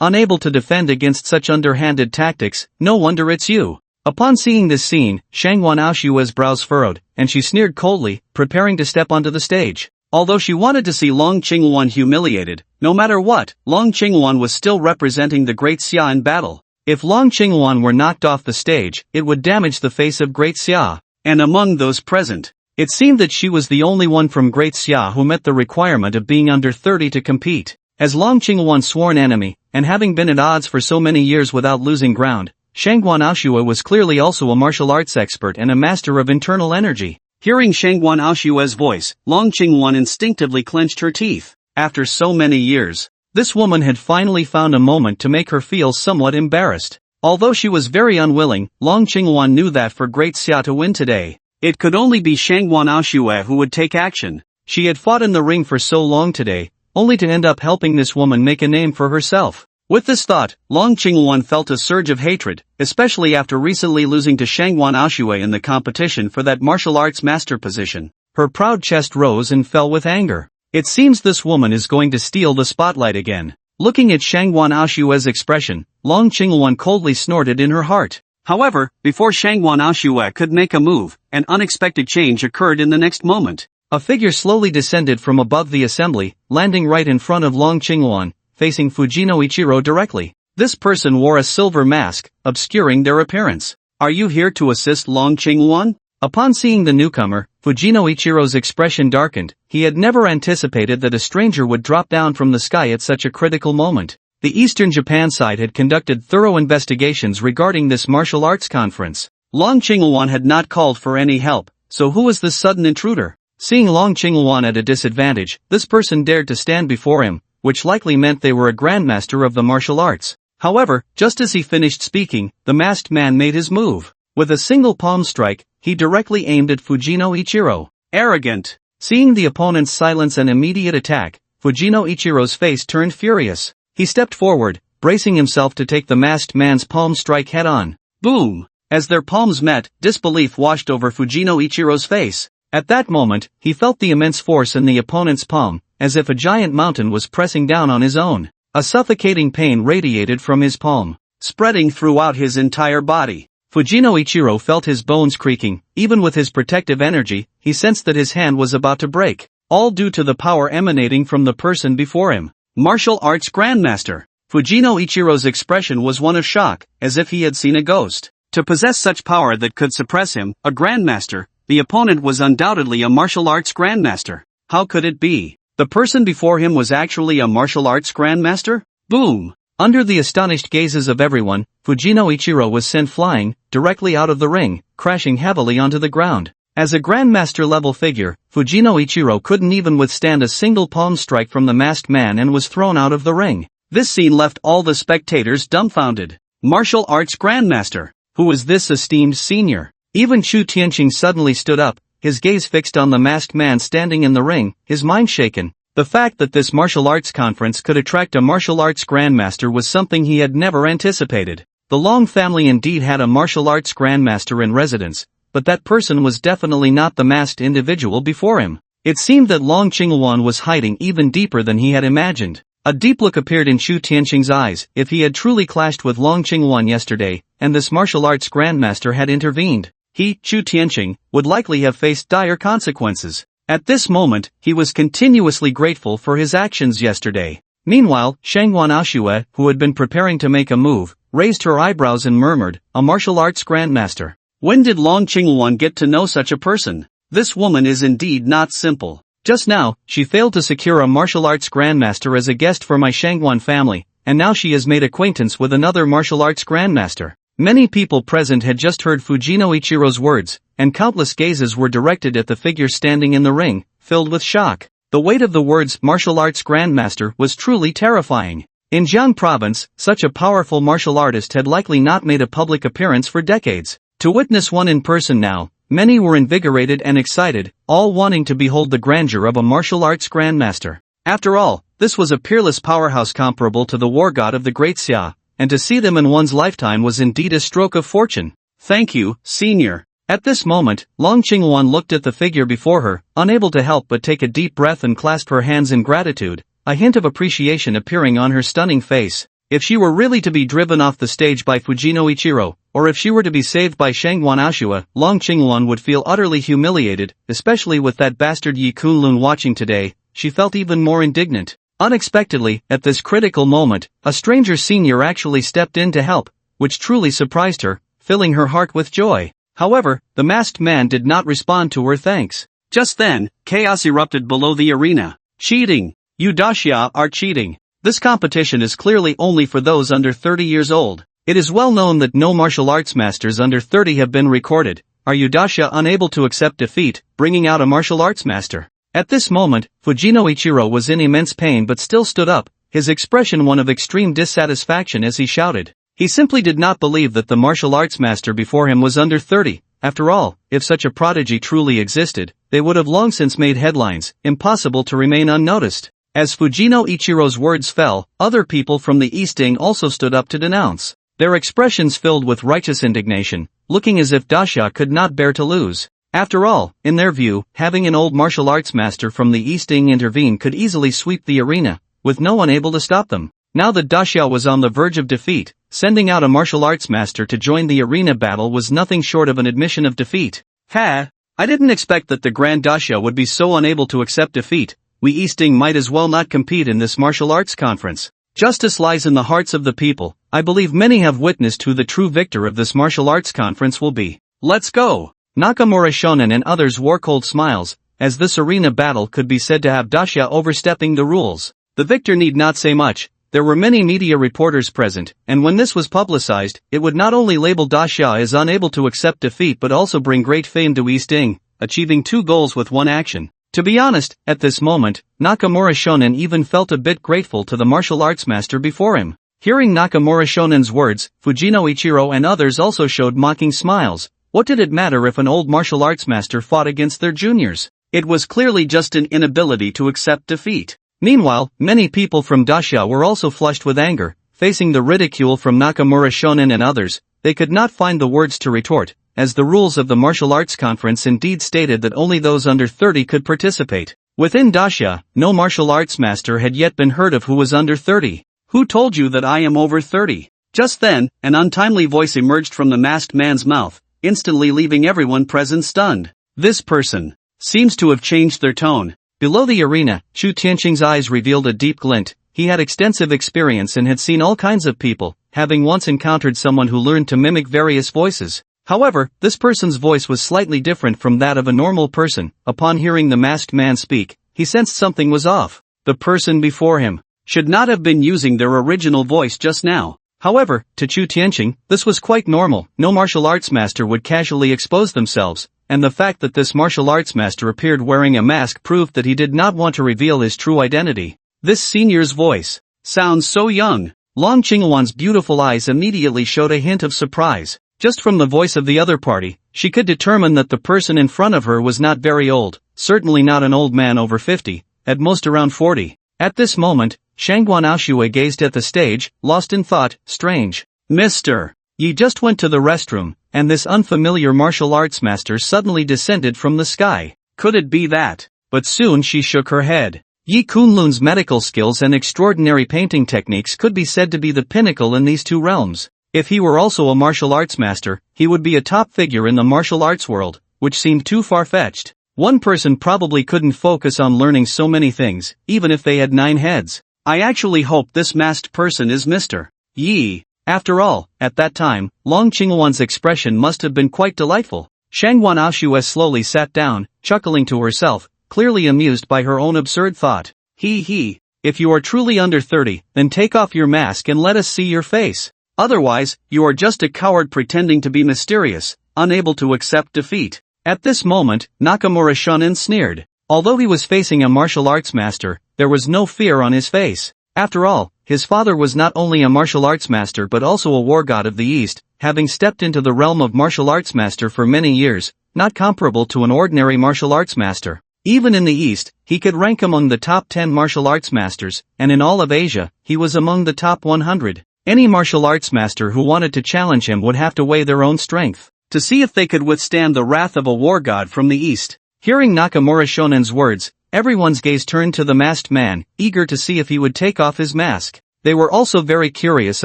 Unable to defend against such underhanded tactics, no wonder it's you. Upon seeing this scene, Shangguan Aoshui's brows furrowed, and she sneered coldly, preparing to step onto the stage. Although she wanted to see Long Qingwan humiliated, no matter what, Long Qingwan was still representing the Great Xia in battle. If Long Qingwan were knocked off the stage, it would damage the face of Great Xia. And among those present, it seemed that she was the only one from Great Xia who met the requirement of being under 30 to compete. As Long Qingwan's sworn enemy, and having been at odds for so many years without losing ground, Shangguan Aoshui was clearly also a martial arts expert and a master of internal energy. Hearing Shangguan Aoshui's voice, Long Qingwan instinctively clenched her teeth. After so many years, this woman had finally found a moment to make her feel somewhat embarrassed. Although she was very unwilling, Long Qingwan knew that for Great Xia to win today, it could only be Shangguan Aoshui who would take action. She had fought in the ring for so long today, only to end up helping this woman make a name for herself. With this thought, Long Qingwan felt a surge of hatred, especially after recently losing to Shangguan Aoshui in the competition for that martial arts master position. Her proud chest rose and fell with anger. It seems this woman is going to steal the spotlight again. Looking at Shangguan Aoshui's expression, Long Qingwan coldly snorted in her heart. However, before Shangwan Aoshue could make a move, an unexpected change occurred in the next moment. A figure slowly descended from above the assembly, landing right in front of Long Qingwan, facing Fujino Ichiro directly. This person wore a silver mask, obscuring their appearance. "Are you here to assist Long Qingwan?" Upon seeing the newcomer, Fujino Ichiro's expression darkened. He had never anticipated that a stranger would drop down from the sky at such a critical moment. The Eastern Japan side had conducted thorough investigations regarding this martial arts conference. Long Qingwan had not called for any help, so who was this sudden intruder? Seeing Long Qingwan at a disadvantage, this person dared to stand before him, which likely meant they were a grandmaster of the martial arts. However, just as he finished speaking, the masked man made his move. With a single palm strike, he directly aimed at Fujino Ichiro. Arrogant! Seeing the opponent's silence and immediate attack, Fujino Ichiro's face turned furious. He stepped forward, bracing himself to take the masked man's palm strike head-on. Boom! As their palms met, disbelief washed over Fujino Ichiro's face. At that moment, he felt the immense force in the opponent's palm, as if a giant mountain was pressing down on his own. A suffocating pain radiated from his palm, spreading throughout his entire body. Fujino Ichiro felt his bones creaking. Even with his protective energy, he sensed that his hand was about to break, all due to the power emanating from the person before him. Martial Arts Grandmaster. Fujino Ichiro's expression was one of shock, as if he had seen a ghost. To possess such power that could suppress him, a Grandmaster, the opponent was undoubtedly a martial arts Grandmaster. How could it be? The person before him was actually a martial arts Grandmaster? Boom! Under the astonished gazes of everyone, Fujino Ichiro was sent flying, directly out of the ring, crashing heavily onto the ground. As a Grandmaster-level figure, Fujino Ichiro couldn't even withstand a single palm strike from the masked man and was thrown out of the ring. This scene left all the spectators dumbfounded. Martial Arts Grandmaster. Who was this esteemed senior? Even Chu Tianqing suddenly stood up, his gaze fixed on the masked man standing in the ring, his mind shaken. The fact that this martial arts conference could attract a martial arts grandmaster was something he had never anticipated. The Long family indeed had a martial arts grandmaster in residence, but that person was definitely not the masked individual before him. It seemed that Long Qingwan was hiding even deeper than he had imagined. A deep look appeared in Chu Tianqing's eyes. If he had truly clashed with Long Qingwan yesterday, and this martial arts grandmaster had intervened, he, Chu Tianqing, would likely have faced dire consequences. At this moment, he was continuously grateful for his actions yesterday. Meanwhile, Shangwan Aoshue, who had been preparing to make a move, raised her eyebrows and murmured, "A martial arts grandmaster. When did Long Qingwan get to know such a person? This woman is indeed not simple. Just now, she failed to secure a martial arts grandmaster as a guest for my Shangwan family, and now she has made acquaintance with another martial arts grandmaster." Many people present had just heard Fujino Ichiro's words, and countless gazes were directed at the figure standing in the ring, filled with shock. The weight of the words martial arts grandmaster was truly terrifying. In Jiang province, such a powerful martial artist had likely not made a public appearance for decades. To witness one in person now, many were invigorated and excited, all wanting to behold the grandeur of a martial arts grandmaster. After all, this was a peerless powerhouse comparable to the war god of the Great Xia, and to see them in one's lifetime was indeed a stroke of fortune. Thank you, senior. At this moment, Long Qingwan looked at the figure before her, unable to help but take a deep breath and clasp her hands in gratitude, a hint of appreciation appearing on her stunning face. If she were really to be driven off the stage by Fujino Ichiro, or if she were to be saved by Shangwan Aoshue, Long Qingwan would feel utterly humiliated, especially with that bastard Yi Kunlun watching today. She felt even more indignant. Unexpectedly, at this critical moment, a stranger senior actually stepped in to help, which truly surprised her, filling her heart with joy. However, the masked man did not respond to her thanks. Just then, chaos erupted below the arena. Cheating! You Daxia are cheating. This competition is clearly only for those under 30 years old. It is well known that no martial arts masters under 30 have been recorded. Are you Daxia unable to accept defeat, bringing out a martial arts master? At this moment, Fujino Ichiro was in immense pain but still stood up, his expression one of extreme dissatisfaction as he shouted. He simply did not believe that the martial arts master before him was under 30. After all, if such a prodigy truly existed, they would have long since made headlines, impossible to remain unnoticed. As Fujino Ichiro's words fell, other people from the Easting also stood up to denounce. Their expressions filled with righteous indignation, looking as if Daxia could not bear to lose. After all, in their view, having an old martial arts master from the Easting intervene could easily sweep the arena, with no one able to stop them. Now that Daxia was on the verge of defeat, sending out a martial arts master to join the arena battle was nothing short of an admission of defeat. Ha! I didn't expect that the Grand Daxia would be so unable to accept defeat. We Easting might as well not compete in this martial arts conference. Justice lies in the hearts of the people. I believe many have witnessed who the true victor of this martial arts conference will be. Let's go! Nakamura Shonen and others wore cold smiles, as this arena battle could be said to have Daxia overstepping the rules. The victor need not say much. There were many media reporters present, and when this was publicized, it would not only label Daxia as unable to accept defeat but also bring great fame to Easting, achieving 2 goals with 1 action. To be honest, at this moment, Nakamura Shonen even felt a bit grateful to the martial arts master before him. Hearing Nakamura Shonen's words, Fujino Ichiro and others also showed mocking smiles. What did it matter if an old martial arts master fought against their juniors? It was clearly just an inability to accept defeat. Meanwhile, many people from Daxia were also flushed with anger, facing the ridicule from Nakamura Shonen and others. They could not find the words to retort, as the rules of the martial arts conference indeed stated that only those under 30 could participate. Within Daxia, no martial arts master had yet been heard of who was under 30. Who told you that I am over 30? Just then, an untimely voice emerged from the masked man's mouth, instantly leaving everyone present stunned. This person seems to have changed their tone. Below the arena, Chu Tianqing's eyes revealed a deep glint. He had extensive experience and had seen all kinds of people, having once encountered someone who learned to mimic various voices. However, this person's voice was slightly different from that of a normal person. Upon hearing the masked man speak, he sensed something was off. The person before him should not have been using their original voice just now. However, to Chu Tianqing, this was quite normal. No martial arts master would casually expose themselves, and the fact that this martial arts master appeared wearing a mask proved that he did not want to reveal his true identity. This senior's voice sounds so young. Long Qingwan's beautiful eyes immediately showed a hint of surprise. Just from the voice of the other party, she could determine that the person in front of her was not very old, certainly not an old man over 50, at most around 40. At this moment, Shangguan Aoshue gazed at the stage, lost in thought. Strange. Mr. Yi just went to the restroom, and this unfamiliar martial arts master suddenly descended from the sky. Could it be that? But soon she shook her head. Yi Kunlun's medical skills and extraordinary painting techniques could be said to be the pinnacle in these 2 realms. If he were also a martial arts master, he would be a top figure in the martial arts world, which seemed too far-fetched. One person probably couldn't focus on learning so many things, even if they had 9 heads. I actually hope this masked person is Mr. Yi. After all, at that time, Long Qingwan's expression must have been quite delightful. Shangguan Aoshue slowly sat down, chuckling to herself, clearly amused by her own absurd thought. He. If you are truly under 30, then take off your mask and let us see your face. Otherwise, you are just a coward pretending to be mysterious, unable to accept defeat. At this moment, Nakamura Shonen sneered. Although he was facing a martial arts master, there was no fear on his face. After all, his father was not only a martial arts master but also a war god of the East, having stepped into the realm of martial arts master for many years, not comparable to an ordinary martial arts master. Even in the East, he could rank among the top 10 martial arts masters, and in all of Asia, he was among the top 100. Any martial arts master who wanted to challenge him would have to weigh their own strength to see if they could withstand the wrath of a war god from the East. Hearing Nakamura Shonen's words, everyone's gaze turned to the masked man, eager to see if he would take off his mask. They were also very curious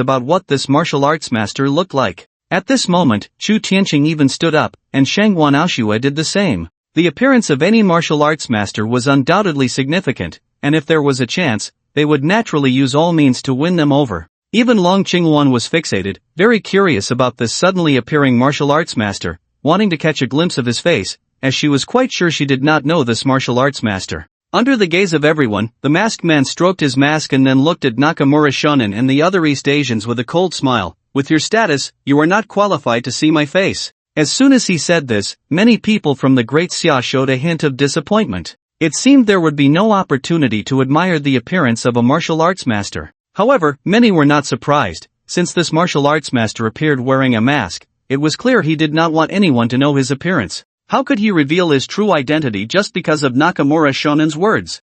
about what this martial arts master looked like. At this moment, Chu Tianqing even stood up, and Shangguan Aoshue did the same. The appearance of any martial arts master was undoubtedly significant, and if there was a chance, they would naturally use all means to win them over. Even Long Qingwan was fixated, very curious about this suddenly appearing martial arts master, wanting to catch a glimpse of his face, as she was quite sure she did not know this martial arts master. Under the gaze of everyone, the masked man stroked his mask and then looked at Nakamura Shonen and the other East Asians with a cold smile. With your status, you are not qualified to see my face. As soon as he said this, many people from the Great Xia showed a hint of disappointment. It seemed there would be no opportunity to admire the appearance of a martial arts master. However, many were not surprised. Since this martial arts master appeared wearing a mask, it was clear he did not want anyone to know his appearance. How could he reveal his true identity just because of Nakamura Shonen's words?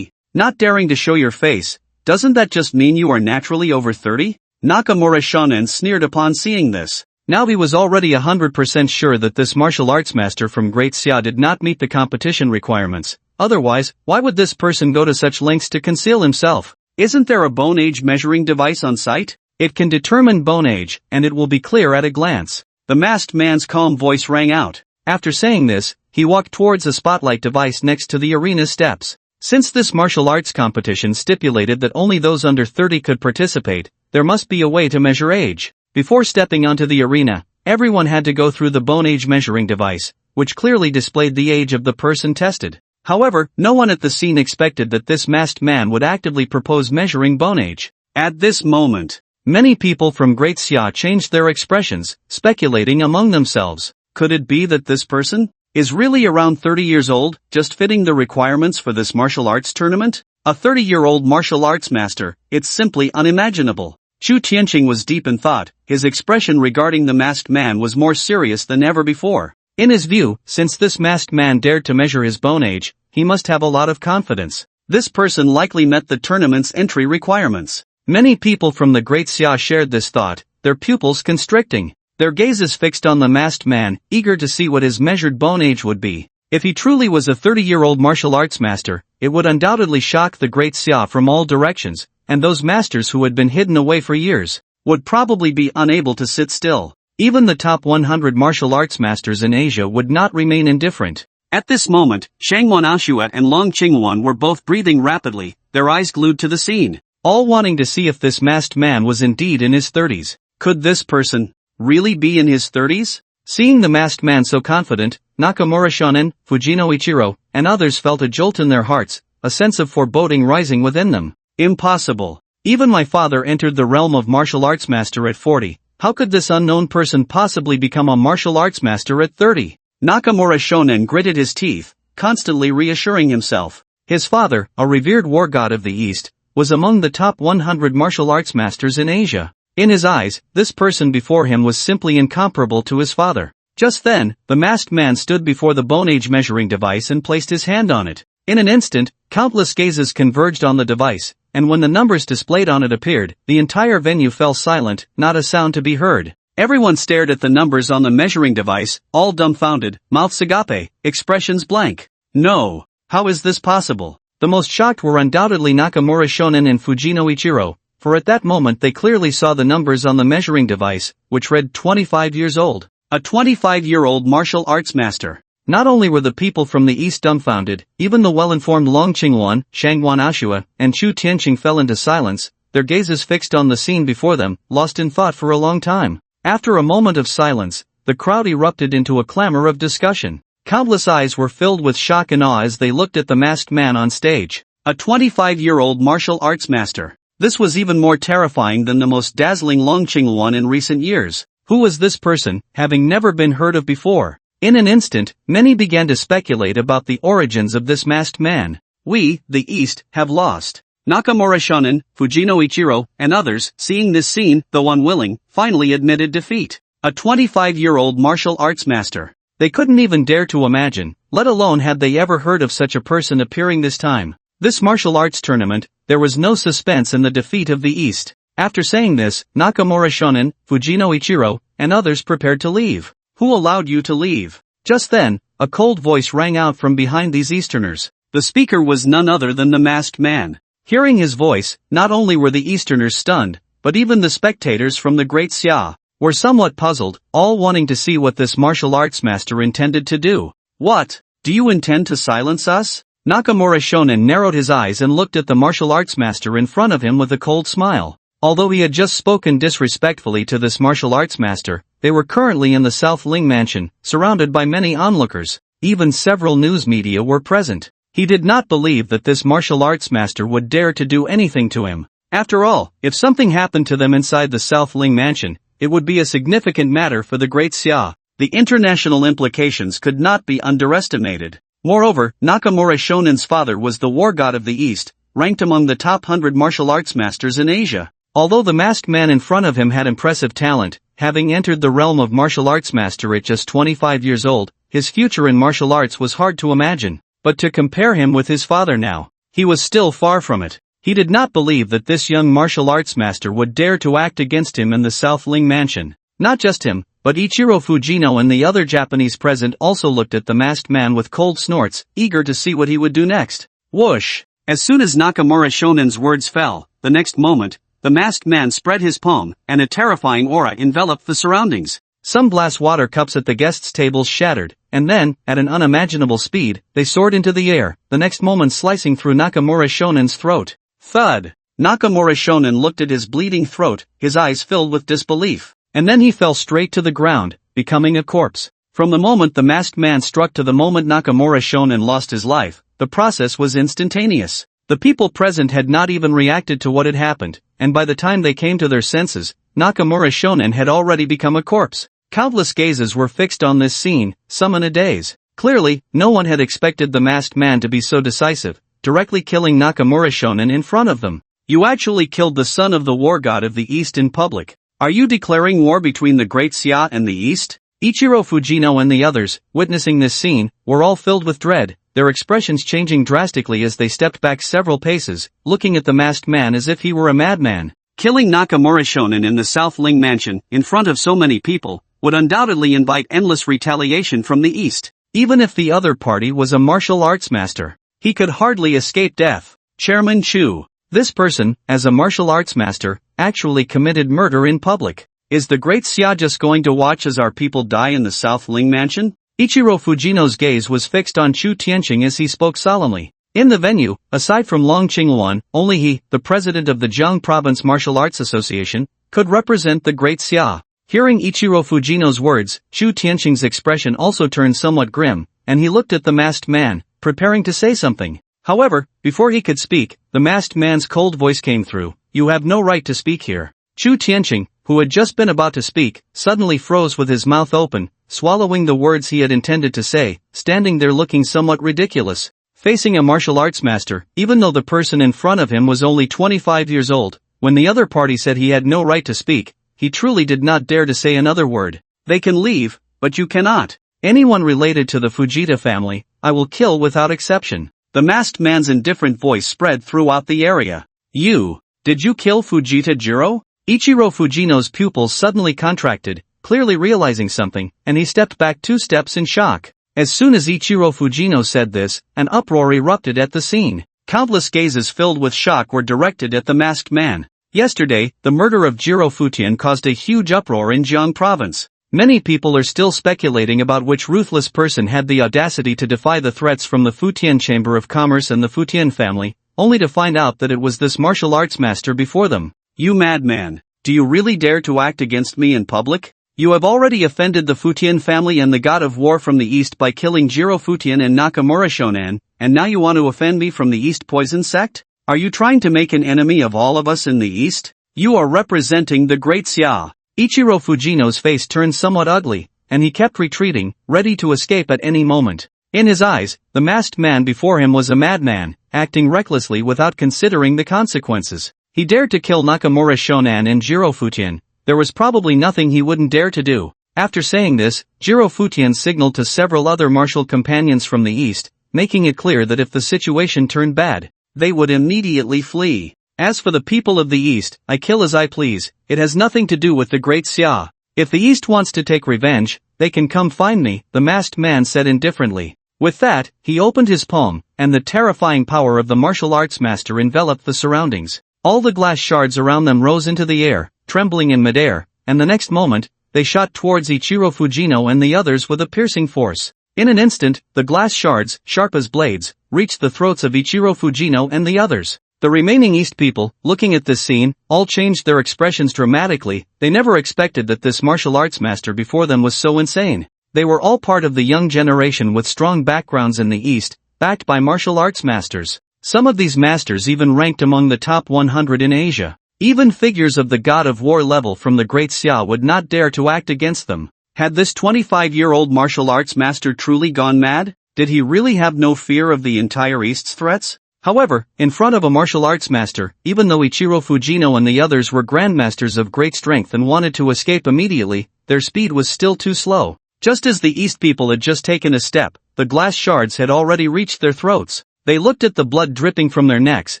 Not daring to show your face, doesn't that just mean you are naturally over 30? Nakamura Shonen sneered upon seeing this. Now he was already 100% sure that this martial arts master from Great Xia did not meet the competition requirements. Otherwise, why would this person go to such lengths to conceal himself? Isn't there a bone age measuring device on site? It can determine bone age, and it will be clear at a glance. The masked man's calm voice rang out. After saying this, he walked towards a spotlight device next to the arena steps. Since this martial arts competition stipulated that only those under 30 could participate, there must be a way to measure age. Before stepping onto the arena, everyone had to go through the bone age measuring device, which clearly displayed the age of the person tested. However, no one at the scene expected that this masked man would actively propose measuring bone age. At this moment, many people from Great Xia changed their expressions, speculating among themselves. Could it be that this person is really around 30 years old, just fitting the requirements for this martial arts tournament? A 30-year-old martial arts master, it's simply unimaginable. Chu Tianqing was deep in thought. His expression regarding the masked man was more serious than ever before. In his view, since this masked man dared to measure his bone age, he must have a lot of confidence. This person likely met the tournament's entry requirements. Many people from the Great Xia shared this thought, their pupils constricting. Their gazes fixed on the masked man, eager to see what his measured bone age would be. If he truly was a 30-year-old martial arts master, it would undoubtedly shock the Great Xia from all directions, and those masters who had been hidden away for years would probably be unable to sit still. Even the top 100 martial arts masters in Asia would not remain indifferent. At this moment, Shangwan Ashuat and Long Qingwan were both breathing rapidly, their eyes glued to the scene, all wanting to see if this masked man was indeed in his 30s. Could this person really be in his 30s? Seeing the masked man so confident, Nakamura Shonen, Fujino Ichiro, and others felt a jolt in their hearts, a sense of foreboding rising within them. Impossible. Even my father entered the realm of martial arts master at 40. How could this unknown person possibly become a martial arts master at 30? Nakamura Shonen gritted his teeth, constantly reassuring himself. His father, a revered war god of the East, was among the top 100 martial arts masters in Asia. In his eyes, this person before him was simply incomparable to his father. Just then, the masked man stood before the bone age measuring device and placed his hand on it. In an instant, countless gazes converged on the device, and when the numbers displayed on it appeared, the entire venue fell silent, not a sound to be heard. Everyone stared at the numbers on the measuring device, all dumbfounded, mouths agape, expressions blank. No. How is this possible? The most shocked were undoubtedly Nakamura Shonen and Fujino Ichiro, for at that moment they clearly saw the numbers on the measuring device, which read 25 years old. A 25-year-old martial arts master. Not only were the people from the East dumbfounded, even the well-informed Long Qingwan, Shangwan Ashua, and Chu Tianqing fell into silence, their gazes fixed on the scene before them, lost in thought for a long time. After a moment of silence, the crowd erupted into a clamor of discussion. Countless eyes were filled with shock and awe as they looked at the masked man on stage. A 25-year-old martial arts master. This was even more terrifying than the most dazzling Long Qingwan in recent years. Who was this person, having never been heard of before? In an instant, many began to speculate about the origins of this masked man. We, the East, have lost. Nakamura Shonen, Fujino Ichiro, and others, seeing this scene, though unwilling, finally admitted defeat. A 25-year-old martial arts master. They couldn't even dare to imagine, let alone had they ever heard of such a person appearing this time. This martial arts tournament, there was no suspense in the defeat of the East. After saying this, Nakamura Shonen, Fujino Ichiro, and others prepared to leave. Who allowed you to leave? Just then, a cold voice rang out from behind these Easterners. The speaker was none other than the masked man. Hearing his voice, not only were the Easterners stunned, but even the spectators from the Great Xia were somewhat puzzled, all wanting to see what this martial arts master intended to do. What? Do you intend to silence us? Nakamura Shonen narrowed his eyes and looked at the martial arts master in front of him with a cold smile. Although he had just spoken disrespectfully to this martial arts master, they were currently in the South Ling mansion, surrounded by many onlookers. Even several news media were present. He did not believe that this martial arts master would dare to do anything to him. After all, if something happened to them inside the South Ling mansion, it would be a significant matter for the Great Xia. The international implications could not be underestimated. Moreover, Nakamura Shonen's father was the war god of the East, ranked among the top 100 martial arts masters in Asia. Although the masked man in front of him had impressive talent, having entered the realm of martial arts master at just 25 years old, his future in martial arts was hard to imagine. But to compare him with his father now, he was still far from it. He did not believe that this young martial arts master would dare to act against him in the South Ling mansion. Not just him, but Ichiro Fujino and the other Japanese present also looked at the masked man with cold snorts, eager to see what he would do next. Whoosh! As soon as Nakamura Shonen's words fell, the next moment, the masked man spread his palm, and a terrifying aura enveloped the surroundings. Some glass water cups at the guests' tables shattered, and then, at an unimaginable speed, they soared into the air, the next moment slicing through Nakamura Shonen's throat. Thud! Nakamura Shonen looked at his bleeding throat, his eyes filled with disbelief. And then he fell straight to the ground, becoming a corpse. From the moment the masked man struck to the moment Nakamura Shonen lost his life, the process was instantaneous. The people present had not even reacted to what had happened, and by the time they came to their senses, Nakamura Shonen had already become a corpse. Countless gazes were fixed on this scene, some in a daze. Clearly, no one had expected the masked man to be so decisive, directly killing Nakamura Shonen in front of them. You actually killed the son of the war god of the East in public. Are you declaring war between the Great Xia and the East? Ichiro Fujino and the others, witnessing this scene, were all filled with dread, their expressions changing drastically as they stepped back several paces, looking at the masked man as if he were a madman. Killing Nakamura Shonen in the South Ling mansion, in front of so many people, would undoubtedly invite endless retaliation from the East. Even if the other party was a martial arts master, he could hardly escape death. Chairman Chu. This person, as a martial arts master, actually committed murder in public. Is the Great Xia just going to watch as our people die in the South Ling mansion? Ichiro Fujino's gaze was fixed on Chu Tianqing as he spoke solemnly. In the venue, aside from Long Qingluan, only he, the president of the Jiang Province Martial Arts Association, could represent the Great Xia. Hearing Ichiro Fujino's words, Chu Tianqing's expression also turned somewhat grim, and he looked at the masked man, preparing to say something. However, before he could speak, the masked man's cold voice came through. You have no right to speak here. Chu Tianqing, who had just been about to speak, suddenly froze with his mouth open, swallowing the words he had intended to say, standing there looking somewhat ridiculous. Facing a martial arts master, even though the person in front of him was only 25 years old, when the other party said he had no right to speak, he truly did not dare to say another word. They can leave, but you cannot. Anyone related to the Fujita family, I will kill without exception. The masked man's indifferent voice spread throughout the area. Did you kill Fujita Jiro? Ichiro Fujino's pupils suddenly contracted, clearly realizing something, and he stepped back 2 steps in shock. As soon as Ichiro Fujino said this, an uproar erupted at the scene. Countless gazes filled with shock were directed at the masked man. Yesterday, the murder of Jiro Futian caused a huge uproar in Jiang province. Many people are still speculating about which ruthless person had the audacity to defy the threats from the Futian Chamber of Commerce and the Futian family, only to find out that it was this martial arts master before them. You madman! Do you really dare to act against me in public? You have already offended the Futian family and the god of war from the east by killing Jiro Futian and Nakamura Shonan, and now you want to offend me from the East Poison sect? Are you trying to make an enemy of all of us in the East? You are representing the Great Xia. Ichiro Fujino's face turned somewhat ugly, and he kept retreating, ready to escape at any moment. In his eyes, the masked man before him was a madman, acting recklessly without considering the consequences. He dared to kill Nakamura Shonan and Jiro Futian. There was probably nothing he wouldn't dare to do. After saying this, Jiro Futian signaled to several other martial companions from the east, making it clear that if the situation turned bad, they would immediately flee. As for the people of the East, I kill as I please, it has nothing to do with the Great Xia. If the East wants to take revenge, they can come find me, the masked man said indifferently. With that, he opened his palm, and the terrifying power of the martial arts master enveloped the surroundings. All the glass shards around them rose into the air, trembling in midair, and the next moment, they shot towards Ichiro Fujino and the others with a piercing force. In an instant, the glass shards, sharp as blades, reached the throats of Ichiro Fujino and the others. The remaining East people, looking at this scene, all changed their expressions dramatically. They never expected that this martial arts master before them was so insane. They were all part of the young generation with strong backgrounds in the East, backed by martial arts masters. Some of these masters even ranked among the top 100 in Asia. Even figures of the god of war level from the Great Xia would not dare to act against them. Had this 25-year-old martial arts master truly gone mad? Did he really have no fear of the entire East's threats? However, in front of a martial arts master, even though Ichiro Fujino and the others were grandmasters of great strength and wanted to escape immediately, their speed was still too slow. Just as the East people had just taken a step, the glass shards had already reached their throats. They looked at the blood dripping from their necks,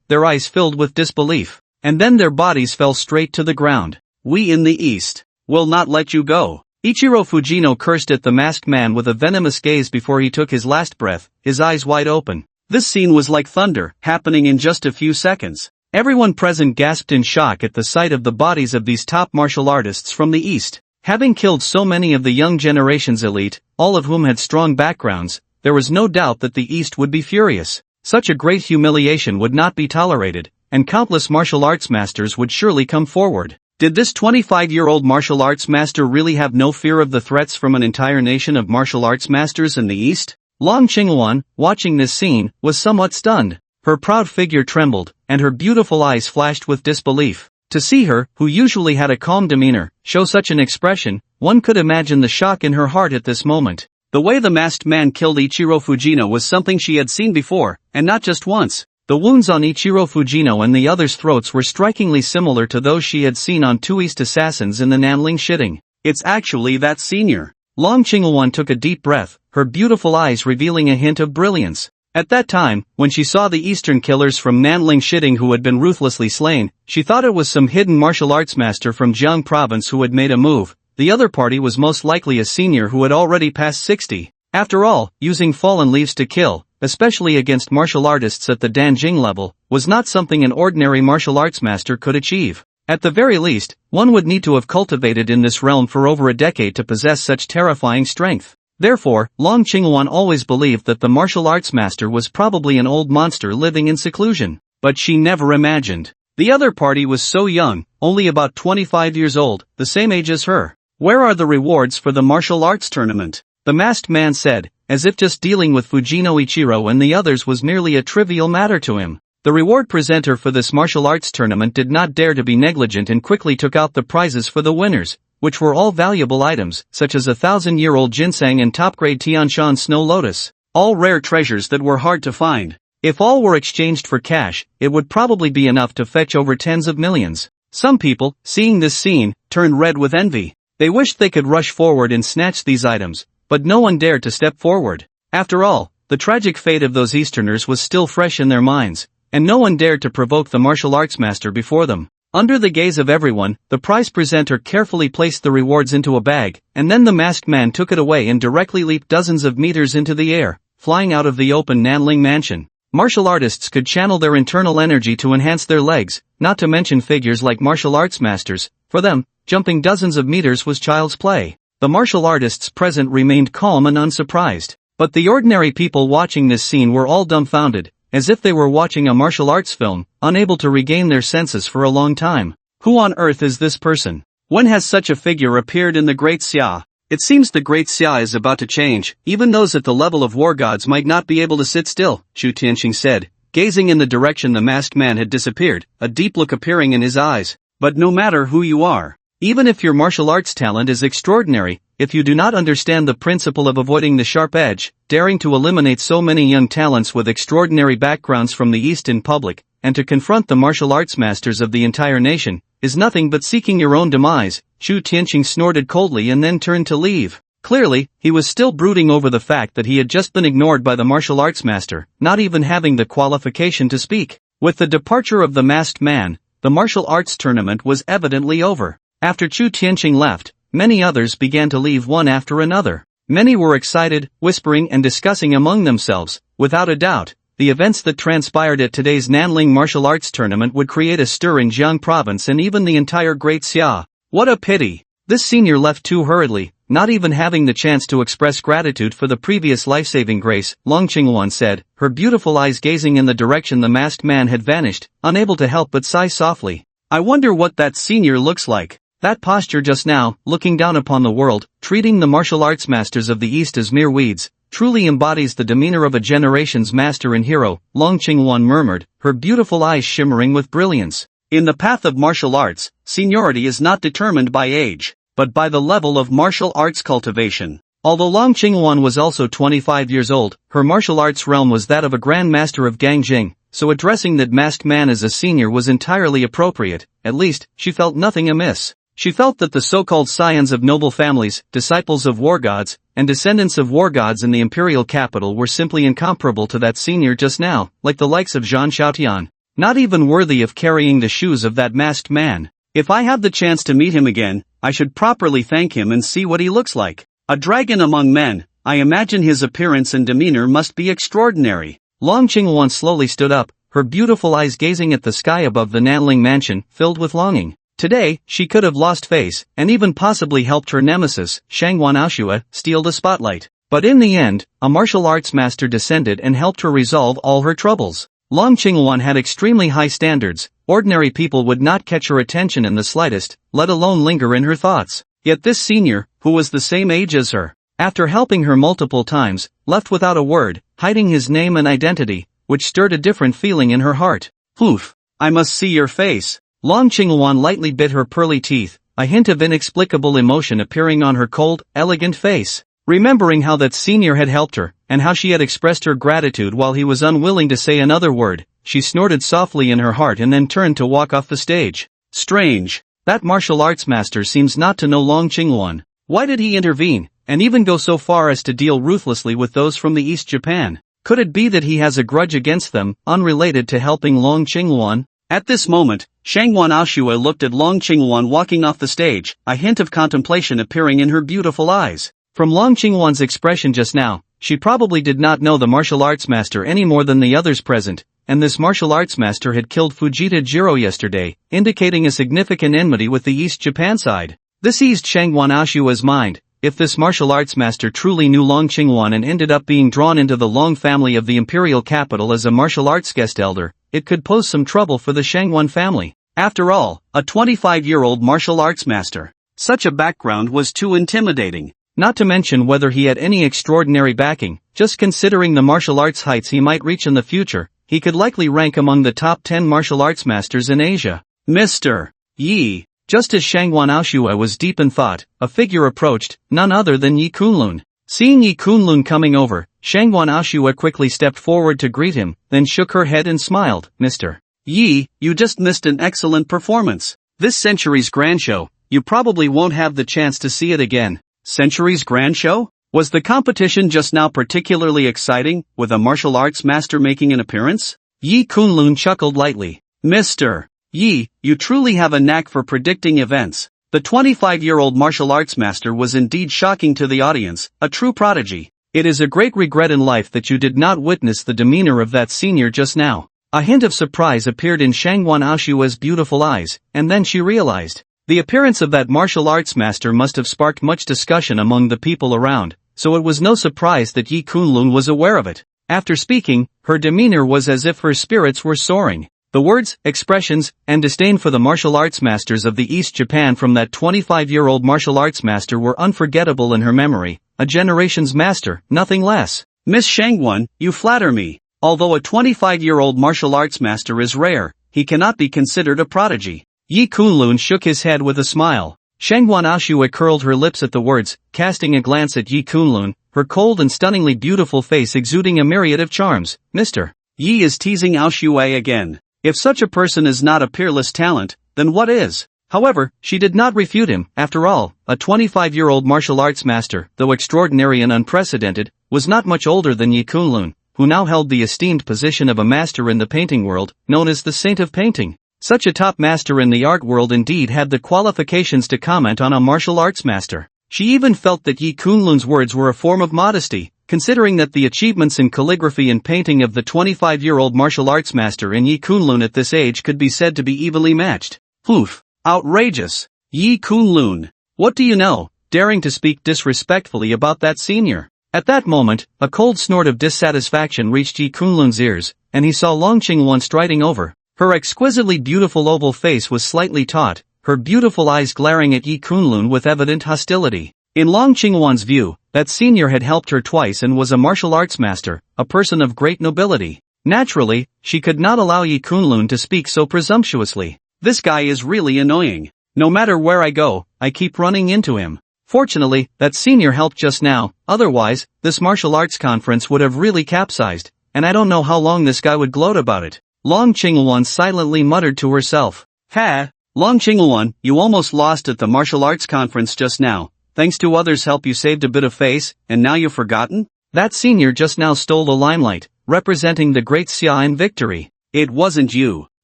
their eyes filled with disbelief. And then their bodies fell straight to the ground. We in the East will not let you go. Ichiro Fujino cursed at the masked man with a venomous gaze before he took his last breath, his eyes wide open. This scene was like thunder, happening in just a few seconds. Everyone present gasped in shock at the sight of the bodies of these top martial artists from the East. Having killed so many of the young generation's elite, all of whom had strong backgrounds, there was no doubt that the East would be furious. Such a great humiliation would not be tolerated, and countless martial arts masters would surely come forward. Did this 25-year-old martial arts master really have no fear of the threats from an entire nation of martial arts masters in the East? Long Qingwan, watching this scene, was somewhat stunned. Her proud figure trembled, and her beautiful eyes flashed with disbelief. To see her, who usually had a calm demeanor, show such an expression, one could imagine the shock in her heart at this moment. The way the masked man killed Ichiro Fujino was something she had seen before, and not just once. The wounds on Ichiro Fujino and the others' throats were strikingly similar to those she had seen on two East assassins in the Nanling shitting. It's actually that senior. Long Qingwan took a deep breath, her beautiful eyes revealing a hint of brilliance. At that time, when she saw the Eastern killers from Nanling shitting who had been ruthlessly slain, she thought it was some hidden martial arts master from Jiang province who had made a move. The other party was most likely a senior who had already passed 60. After all, using fallen leaves to kill, especially against martial artists at the Danjing level, was not something an ordinary martial arts master could achieve. At the very least, one would need to have cultivated in this realm for over a decade to possess such terrifying strength. Therefore, Long Qingwan always believed that the martial arts master was probably an old monster living in seclusion. But she never imagined. The other party was so young, only about 25 years old, the same age as her. Where are the rewards for the martial arts tournament? The masked man said, as if just dealing with Fujino Ichiro and the others was merely a trivial matter to him. The reward presenter for this martial arts tournament did not dare to be negligent and quickly took out the prizes for the winners, which were all valuable items, such as a 1,000-year-old ginseng and top-grade Tianshan snow lotus, all rare treasures that were hard to find. If all were exchanged for cash, it would probably be enough to fetch over tens of millions. Some people, seeing this scene, turned red with envy. They wished they could rush forward and snatch these items, but no one dared to step forward. After all, the tragic fate of those Easterners was still fresh in their minds, and no one dared to provoke the martial arts master before them. Under the gaze of everyone, the prize presenter carefully placed the rewards into a bag, and then the masked man took it away and directly leaped dozens of meters into the air, flying out of the open Nanling mansion. Martial artists could channel their internal energy to enhance their legs, not to mention figures like martial arts masters. For them, jumping dozens of meters was child's play. The martial artists present remained calm and unsurprised. But the ordinary people watching this scene were all dumbfounded, as if they were watching a martial arts film, unable to regain their senses for a long time. Who on earth is this person? When has such a figure appeared in the Great Xia? It seems the Great Xia is about to change. Even those at the level of war gods might not be able to sit still, Shu Tianqing said, gazing in the direction the masked man had disappeared, a deep look appearing in his eyes. But no matter who you are, even if your martial arts talent is extraordinary, if you do not understand the principle of avoiding the sharp edge, daring to eliminate so many young talents with extraordinary backgrounds from the East in public, and to confront the martial arts masters of the entire nation, is nothing but seeking your own demise, Shu Tianqing snorted coldly and then turned to leave. Clearly, he was still brooding over the fact that he had just been ignored by the martial arts master, not even having the qualification to speak. With the departure of the masked man, the martial arts tournament was evidently over. After Shu Tianqing left, many others began to leave one after another. Many were excited, whispering and discussing among themselves. Without a doubt, the events that transpired at today's Nanling martial arts tournament would create a stir in Jiang province and even the entire Great Xia. What a pity! This senior left too hurriedly, not even having the chance to express gratitude for the previous life-saving grace, Long Qingwan said, her beautiful eyes gazing in the direction the masked man had vanished, unable to help but sigh softly. I wonder what that senior looks like. That posture just now, looking down upon the world, treating the martial arts masters of the East as mere weeds, truly embodies the demeanor of a generation's master and hero, Long Qingwan murmured, her beautiful eyes shimmering with brilliance. In the path of martial arts, seniority is not determined by age, but by the level of martial arts cultivation. Although Long Qingwan was also 25 years old, her martial arts realm was that of a Grand Master of Gangjing, so addressing that masked man as a senior was entirely appropriate. At least, she felt nothing amiss. She felt that the so-called scions of noble families, disciples of war gods, and descendants of war gods in the imperial capital were simply incomparable to that senior just now, like the likes of Zhan Xiaotian. Not even worthy of carrying the shoes of that masked man. If I have the chance to meet him again, I should properly thank him and see what he looks like. A dragon among men, I imagine his appearance and demeanor must be extraordinary. Long Qingwan slowly stood up, her beautiful eyes gazing at the sky above the Nanling mansion, filled with longing. Today, she could have lost face, and even possibly helped her nemesis, Shangwan Aoshua, steal the spotlight. But in the end, a martial arts master descended and helped her resolve all her troubles. Long Qingwan had extremely high standards. Ordinary people would not catch her attention in the slightest, let alone linger in her thoughts. Yet this senior, who was the same age as her, after helping her multiple times, left without a word, hiding his name and identity, which stirred a different feeling in her heart. Poof! I must see your face. Long Qingwan lightly bit her pearly teeth, a hint of inexplicable emotion appearing on her cold, elegant face. Remembering how that senior had helped her, and how she had expressed her gratitude while he was unwilling to say another word, she snorted softly in her heart and then turned to walk off the stage. Strange. That martial arts master seems not to know Long Qingwan. Why did he intervene, and even go so far as to deal ruthlessly with those from the East Japan? Could it be that he has a grudge against them, unrelated to helping Long Qingwan? At this moment, Shangwan Aoshua looked at Long Qingwan walking off the stage, a hint of contemplation appearing in her beautiful eyes. From Long Qingwan's expression just now, she probably did not know the martial arts master any more than the others present, and this martial arts master had killed Fujita Jiro yesterday, indicating a significant enmity with the East Japan side. This eased Shangwan Aoshua's mind. If this martial arts master truly knew Long Qingwan and ended up being drawn into the Long family of the imperial capital as a martial arts guest elder, it could pose some trouble for the Shangwan family. After all, a 25-year-old martial arts master. Such a background was too intimidating. Not to mention whether he had any extraordinary backing. Just considering the martial arts heights he might reach in the future, he could likely rank among the top 10 martial arts masters in Asia. Mr. Yi. Just as Shangwan Aoshua was deep in thought, a figure approached, none other than Yi Kunlun. Seeing Yi Kunlun coming over, Shangwan Aoshua quickly stepped forward to greet him, then shook her head and smiled. Mr. Yi, you just missed an excellent performance. This century's grand show, you probably won't have the chance to see it again. Century's grand show? Was the competition just now particularly exciting, with a martial arts master making an appearance? Yi Kunlun chuckled lightly. Mr. Yi, you truly have a knack for predicting events. The 25-year-old martial arts master was indeed shocking to the audience, a true prodigy. It is a great regret in life that you did not witness the demeanor of that senior just now. A hint of surprise appeared in Shangwan Aoshua's beautiful eyes, and then she realized. The appearance of that martial arts master must have sparked much discussion among the people around, so it was no surprise that Yi Kunlun was aware of it. After speaking, her demeanor was as if her spirits were soaring. The words, expressions, and disdain for the martial arts masters of the East Japan from that 25-year-old martial arts master were unforgettable in her memory, a generation's master, nothing less. Miss Shangwan, you flatter me. Although a 25-year-old martial arts master is rare, he cannot be considered a prodigy. Yi Kunlun shook his head with a smile. Shangwan Aoshua curled her lips at the words, casting a glance at Yi Kunlun, her cold and stunningly beautiful face exuding a myriad of charms. Mr. Yi is teasing Aoshua again. If such a person is not a peerless talent, then what is? However, she did not refute him. After all, a 25-year-old martial arts master, though extraordinary and unprecedented, was not much older than Yi Kunlun, who now held the esteemed position of a master in the painting world, known as the Saint of Painting. Such a top master in the art world indeed had the qualifications to comment on a martial arts master. She even felt that Yi Kunlun's words were a form of modesty, considering that the achievements in calligraphy and painting of the 25-year-old martial arts master in Yi Kunlun at this age could be said to be evenly matched. Poof! Outrageous! Yi Kunlun! What do you know, daring to speak disrespectfully about that senior? At that moment, a cold snort of dissatisfaction reached Yi Kunlun's ears, and he saw Long Qingwan striding over. Her exquisitely beautiful oval face was slightly taut, her beautiful eyes glaring at Yi Kunlun with evident hostility. In Long Qingwan's view, that senior had helped her twice and was a martial arts master, a person of great nobility. Naturally, she could not allow Yi Kunlun to speak so presumptuously. This guy is really annoying. No matter where I go, I keep running into him. Fortunately, that senior helped just now, otherwise, this martial arts conference would have really capsized, and I don't know how long this guy would gloat about it. Long Qingwan silently muttered to herself. Ha! Long Qingwan, you almost lost at the martial arts conference just now. Thanks to others' help you saved a bit of face, and now you've forgotten? That senior just now stole the limelight, representing the great Xia in victory. It wasn't you.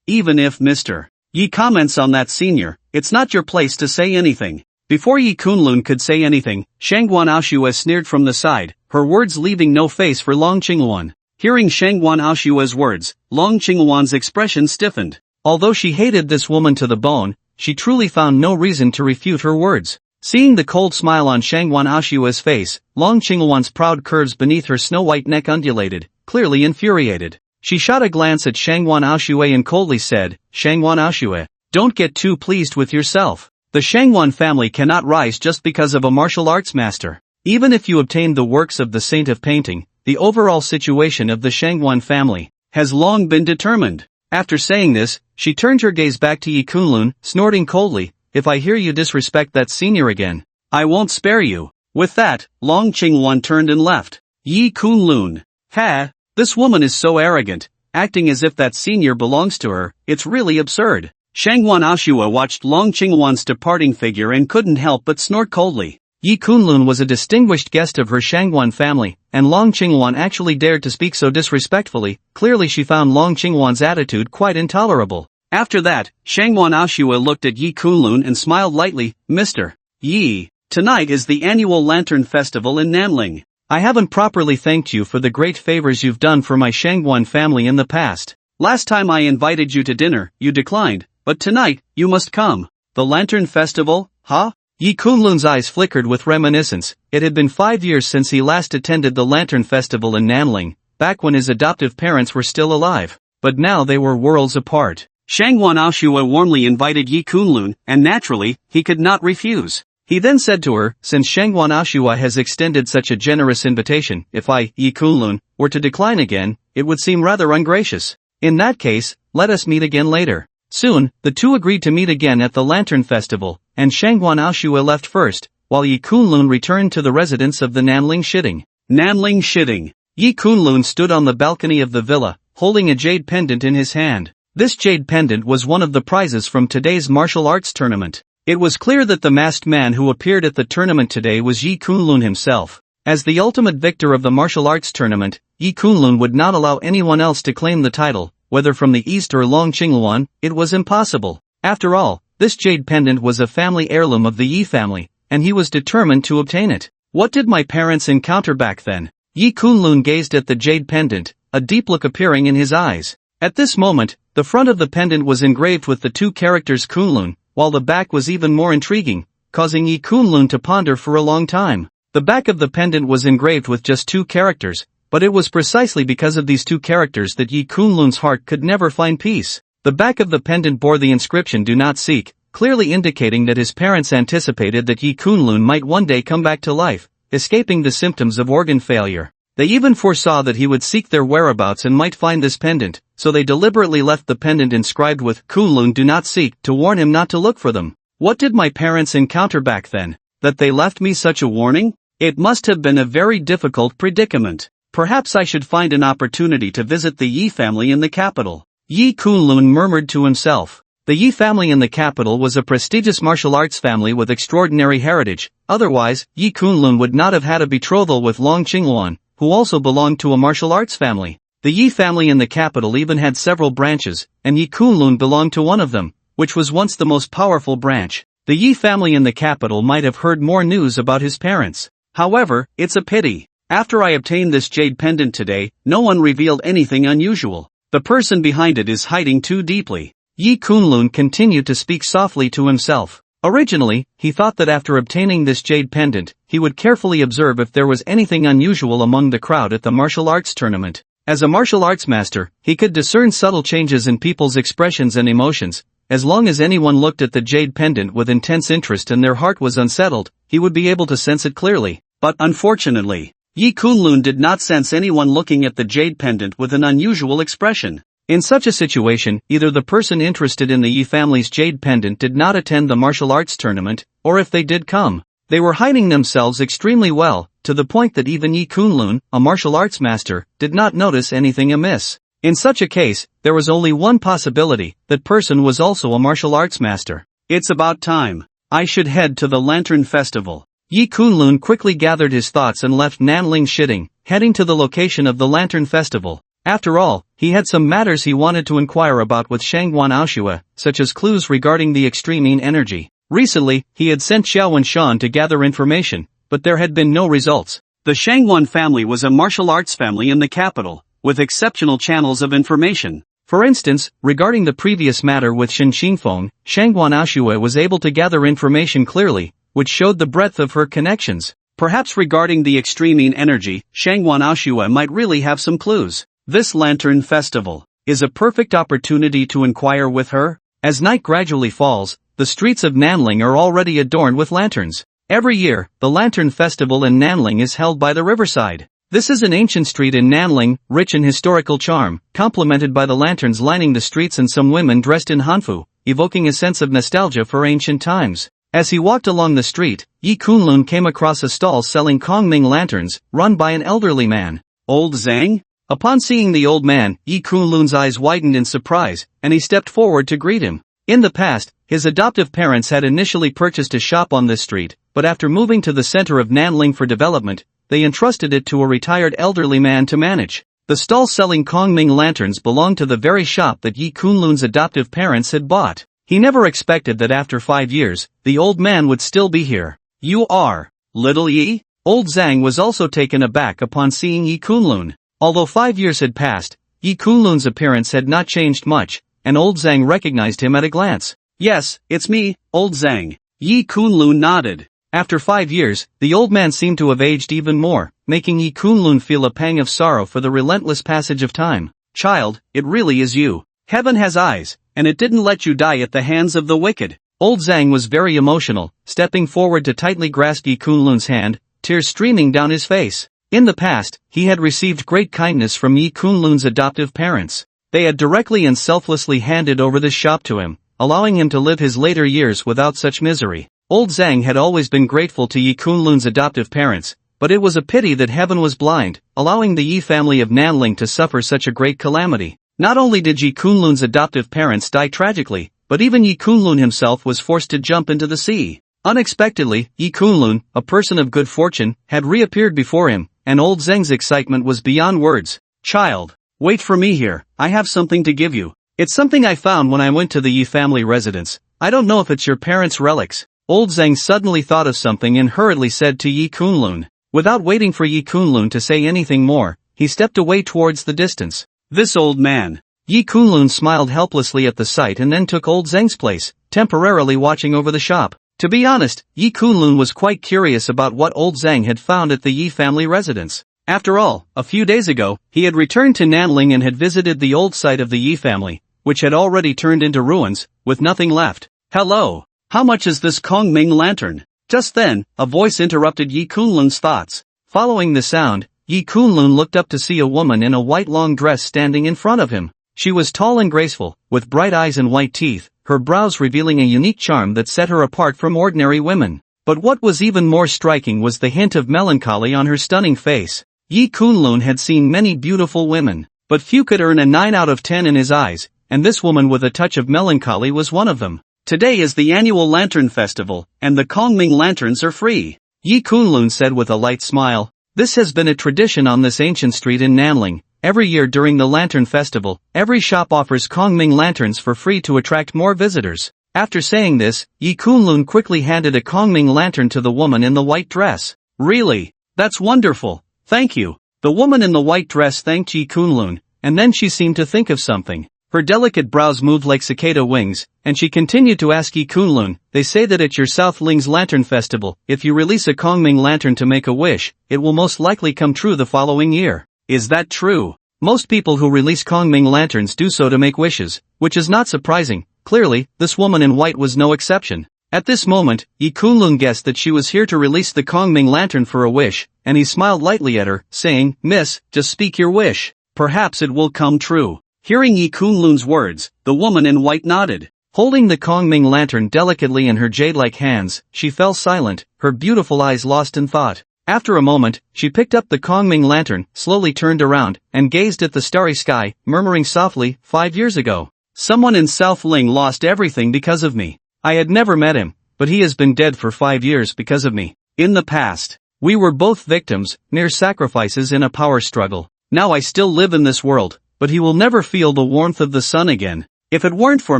Even if Mr. Yi comments on that senior, it's not your place to say anything. Before Yi Kunlun could say anything, Shangwan Aoshua sneered from the side, her words leaving no face for Long Qingwan. Hearing Shangwan Aoshua's words, Long Qingwan's expression stiffened. Although she hated this woman to the bone, she truly found no reason to refute her words. Seeing the cold smile on Shangwan Aoshua's face, Long Qingwan's proud curves beneath her snow-white neck undulated, clearly infuriated. She shot a glance at Shangwan Aoshue and coldly said, Shangwan Aoshue, don't get too pleased with yourself. The Shangwan family cannot rise just because of a martial arts master. Even if you obtained the works of the Saint of Painting, the overall situation of the Shangwan family has long been determined. After saying this, she turned her gaze back to Yi Kunlun, snorting coldly, if I hear you disrespect that senior again, I won't spare you. With that, Long Qingwan turned and left. Yi Kunlun. Ha! This woman is so arrogant, acting as if that senior belongs to her, it's really absurd. Shangwan Aoshua watched Long Qingwan's departing figure and couldn't help but snort coldly. Yi Kunlun was a distinguished guest of her Shangwan family, and Long Qingwan actually dared to speak so disrespectfully. Clearly she found Long Qingwan's attitude quite intolerable. After that, Shangwan Aoshua looked at Yi Kunlun and smiled lightly, Mr. Yi, tonight is the annual Lantern Festival in Nanling. I haven't properly thanked you for the great favors you've done for my Shangwan family in the past. Last time I invited you to dinner, you declined, but tonight, you must come. The Lantern Festival, huh? Yi Kunlun's eyes flickered with reminiscence. It had been 5 years since he last attended the Lantern Festival in Nanling, back when his adoptive parents were still alive. But now they were worlds apart. Shangwan Aoshua warmly invited Yi Kunlun, and naturally, he could not refuse. He then said to her, since Shangwan Aoshua has extended such a generous invitation, if I, Yi Kunlun, were to decline again, it would seem rather ungracious. In that case, let us meet again later. Soon, the two agreed to meet again at the Lantern Festival, and Shangwan Aoshua left first, while Yi Kunlun returned to the residence of the Nanling Shitting. Nanling Shitting. Yi Kunlun stood on the balcony of the villa, holding a jade pendant in his hand. This jade pendant was one of the prizes from today's martial arts tournament. It was clear that the masked man who appeared at the tournament today was Yi Kunlun himself. As the ultimate victor of the martial arts tournament, Yi Kunlun would not allow anyone else to claim the title, whether from the east or Long Qingwan. It was impossible. After all, this jade pendant was a family heirloom of the Yi family, and he was determined to obtain it. What did my parents encounter back then? Yi Kunlun gazed at the jade pendant, a deep look appearing in his eyes. At this moment, the front of the pendant was engraved with the two characters Kunlun, while the back was even more intriguing, causing Yi Kunlun to ponder for a long time. The back of the pendant was engraved with just two characters, but it was precisely because of these two characters that Yi Kunlun's heart could never find peace. The back of the pendant bore the inscription "Do not seek," clearly indicating that his parents anticipated that Yi Kunlun might one day come back to life, escaping the symptoms of organ failure. They even foresaw that he would seek their whereabouts and might find this pendant, so they deliberately left the pendant inscribed with "Kunlun do not seek" to warn him not to look for them. What did my parents encounter back then, that they left me such a warning? It must have been a very difficult predicament. Perhaps I should find an opportunity to visit the Yi family in the capital. Yi Kunlun murmured to himself. The Yi family in the capital was a prestigious martial arts family with extraordinary heritage. Otherwise, Yi Kunlun would not have had a betrothal with Long Qingwan, who also belonged to a martial arts family. The Yi family in the capital even had several branches, and Yi Kunlun belonged to one of them, which was once the most powerful branch. The Yi family in the capital might have heard more news about his parents. However, it's a pity. After I obtained this jade pendant today, no one revealed anything unusual. The person behind it is hiding too deeply. Yi Kunlun continued to speak softly to himself. Originally, he thought that after obtaining this jade pendant, he would carefully observe if there was anything unusual among the crowd at the martial arts tournament. As a martial arts master, he could discern subtle changes in people's expressions and emotions. As long as anyone looked at the jade pendant with intense interest and their heart was unsettled, he would be able to sense it clearly. But unfortunately, Yi Kunlun did not sense anyone looking at the jade pendant with an unusual expression. In such a situation, either the person interested in the Yi family's jade pendant did not attend the martial arts tournament, or if they did come, they were hiding themselves extremely well, to the point that even Yi Kunlun, a martial arts master, did not notice anything amiss. In such a case, there was only one possibility: that person was also a martial arts master. It's about time. I should head to the Lantern Festival. Yi Kunlun quickly gathered his thoughts and left Nanling Shitting, heading to the location of the Lantern Festival. After all, he had some matters he wanted to inquire about with Shangwan Aoshua, such as clues regarding the extreme yin energy. Recently, he had sent Xiao Shan to gather information, but there had been no results. The Shangwan family was a martial arts family in the capital, with exceptional channels of information. For instance, regarding the previous matter with Fong, Shangwan Ashue was able to gather information clearly, which showed the breadth of her connections. Perhaps regarding the extreme energy, Shangwan Ashue might really have some clues. This Lantern Festival is a perfect opportunity to inquire with her. As night gradually falls, the streets of Nanling are already adorned with lanterns. Every year, the Lantern Festival in Nanling is held by the riverside. This is an ancient street in Nanling, rich in historical charm, complemented by the lanterns lining the streets and some women dressed in hanfu, evoking a sense of nostalgia for ancient times. As he walked along the street, Yi Kunlun came across a stall selling Kongming lanterns, run by an elderly man. Old Zhang? Upon seeing the old man, Yi Kunlun's eyes widened in surprise, and he stepped forward to greet him. In the past, his adoptive parents had initially purchased a shop on this street, but after moving to the center of Nanling for development, they entrusted it to a retired elderly man to manage. The stall selling Kongming lanterns belonged to the very shop that Yi Kunlun's adoptive parents had bought. He never expected that after 5 years, the old man would still be here. You are little Yi? Old Zhang was also taken aback upon seeing Yi Kunlun. Although 5 years had passed, Yi Kunlun's appearance had not changed much, and old Zhang recognized him at a glance. Yes, it's me, old Zhang. Yi Kunlun nodded. After 5 years, the old man seemed to have aged even more, making Yi Kunlun feel a pang of sorrow for the relentless passage of time. Child, it really is you. Heaven has eyes, and it didn't let you die at the hands of the wicked. Old Zhang was very emotional, stepping forward to tightly grasp Yi Kunlun's hand, tears streaming down his face. In the past, he had received great kindness from Yi Kunlun's adoptive parents. They had directly and selflessly handed over this shop to him, allowing him to live his later years without such misery. Old Zhang had always been grateful to Yi Kunlun's adoptive parents, but it was a pity that heaven was blind, allowing the Yi family of Nanling to suffer such a great calamity. Not only did Yi Kunlun's adoptive parents die tragically, but even Yi Kunlun himself was forced to jump into the sea. Unexpectedly, Yi Kunlun, a person of good fortune, had reappeared before him, and old Zhang's excitement was beyond words. Child, wait for me here, I have something to give you. It's something I found when I went to the Yi family residence. I don't know if it's your parents' relics. Old Zhang suddenly thought of something and hurriedly said to Yi Kunlun. Without waiting for Yi Kunlun to say anything more, he stepped away towards the distance. This old man. Yi Kunlun smiled helplessly at the sight and then took old Zhang's place, temporarily watching over the shop. To be honest, Yi Kunlun was quite curious about what old Zhang had found at the Yi family residence. After all, a few days ago, he had returned to Nanling and had visited the old site of the Yi family, which had already turned into ruins, with nothing left. Hello, how much is this Kongming lantern? Just then, a voice interrupted Yi Kunlun's thoughts. Following the sound, Yi Kunlun looked up to see a woman in a white long dress standing in front of him. She was tall and graceful, with bright eyes and white teeth, her brows revealing a unique charm that set her apart from ordinary women. But what was even more striking was the hint of melancholy on her stunning face. Yi Kunlun had seen many beautiful women, but few could earn a 9 out of 10 in his eyes, and this woman with a touch of melancholy was one of them. Today is the annual Lantern Festival, and the Kongming lanterns are free. Yi Kunlun said with a light smile. This has been a tradition on this ancient street in Nanling. Every year during the Lantern Festival, every shop offers Kongming lanterns for free to attract more visitors. After saying this, Yi Kunlun quickly handed a Kongming lantern to the woman in the white dress. Really? That's wonderful. Thank you. The woman in the white dress thanked Yi Kunlun, and then she seemed to think of something. Her delicate brows moved like cicada wings, and she continued to ask Yi Kunlun, they say that at your South Ling's Lantern Festival, if you release a Kongming lantern to make a wish, it will most likely come true the following year. Is that true? Most people who release Kongming lanterns do so to make wishes, which is not surprising. Clearly, this woman in white was no exception. At this moment, Yi Kunlun guessed that she was here to release the Kongming lantern for a wish, and he smiled lightly at her, saying, Miss, just speak your wish. Perhaps it will come true. Hearing Yi Kunlun's words, the woman in white nodded. Holding the Kongming lantern delicately in her jade-like hands, she fell silent, her beautiful eyes lost in thought. After a moment, she picked up the Kongming lantern, slowly turned around, and gazed at the starry sky, murmuring softly, 5 years ago. Someone in South Ling lost everything because of me. I had never met him, but he has been dead for 5 years because of me. In the past, we were both victims, mere sacrifices in a power struggle. Now I still live in this world, but he will never feel the warmth of the sun again. If it weren't for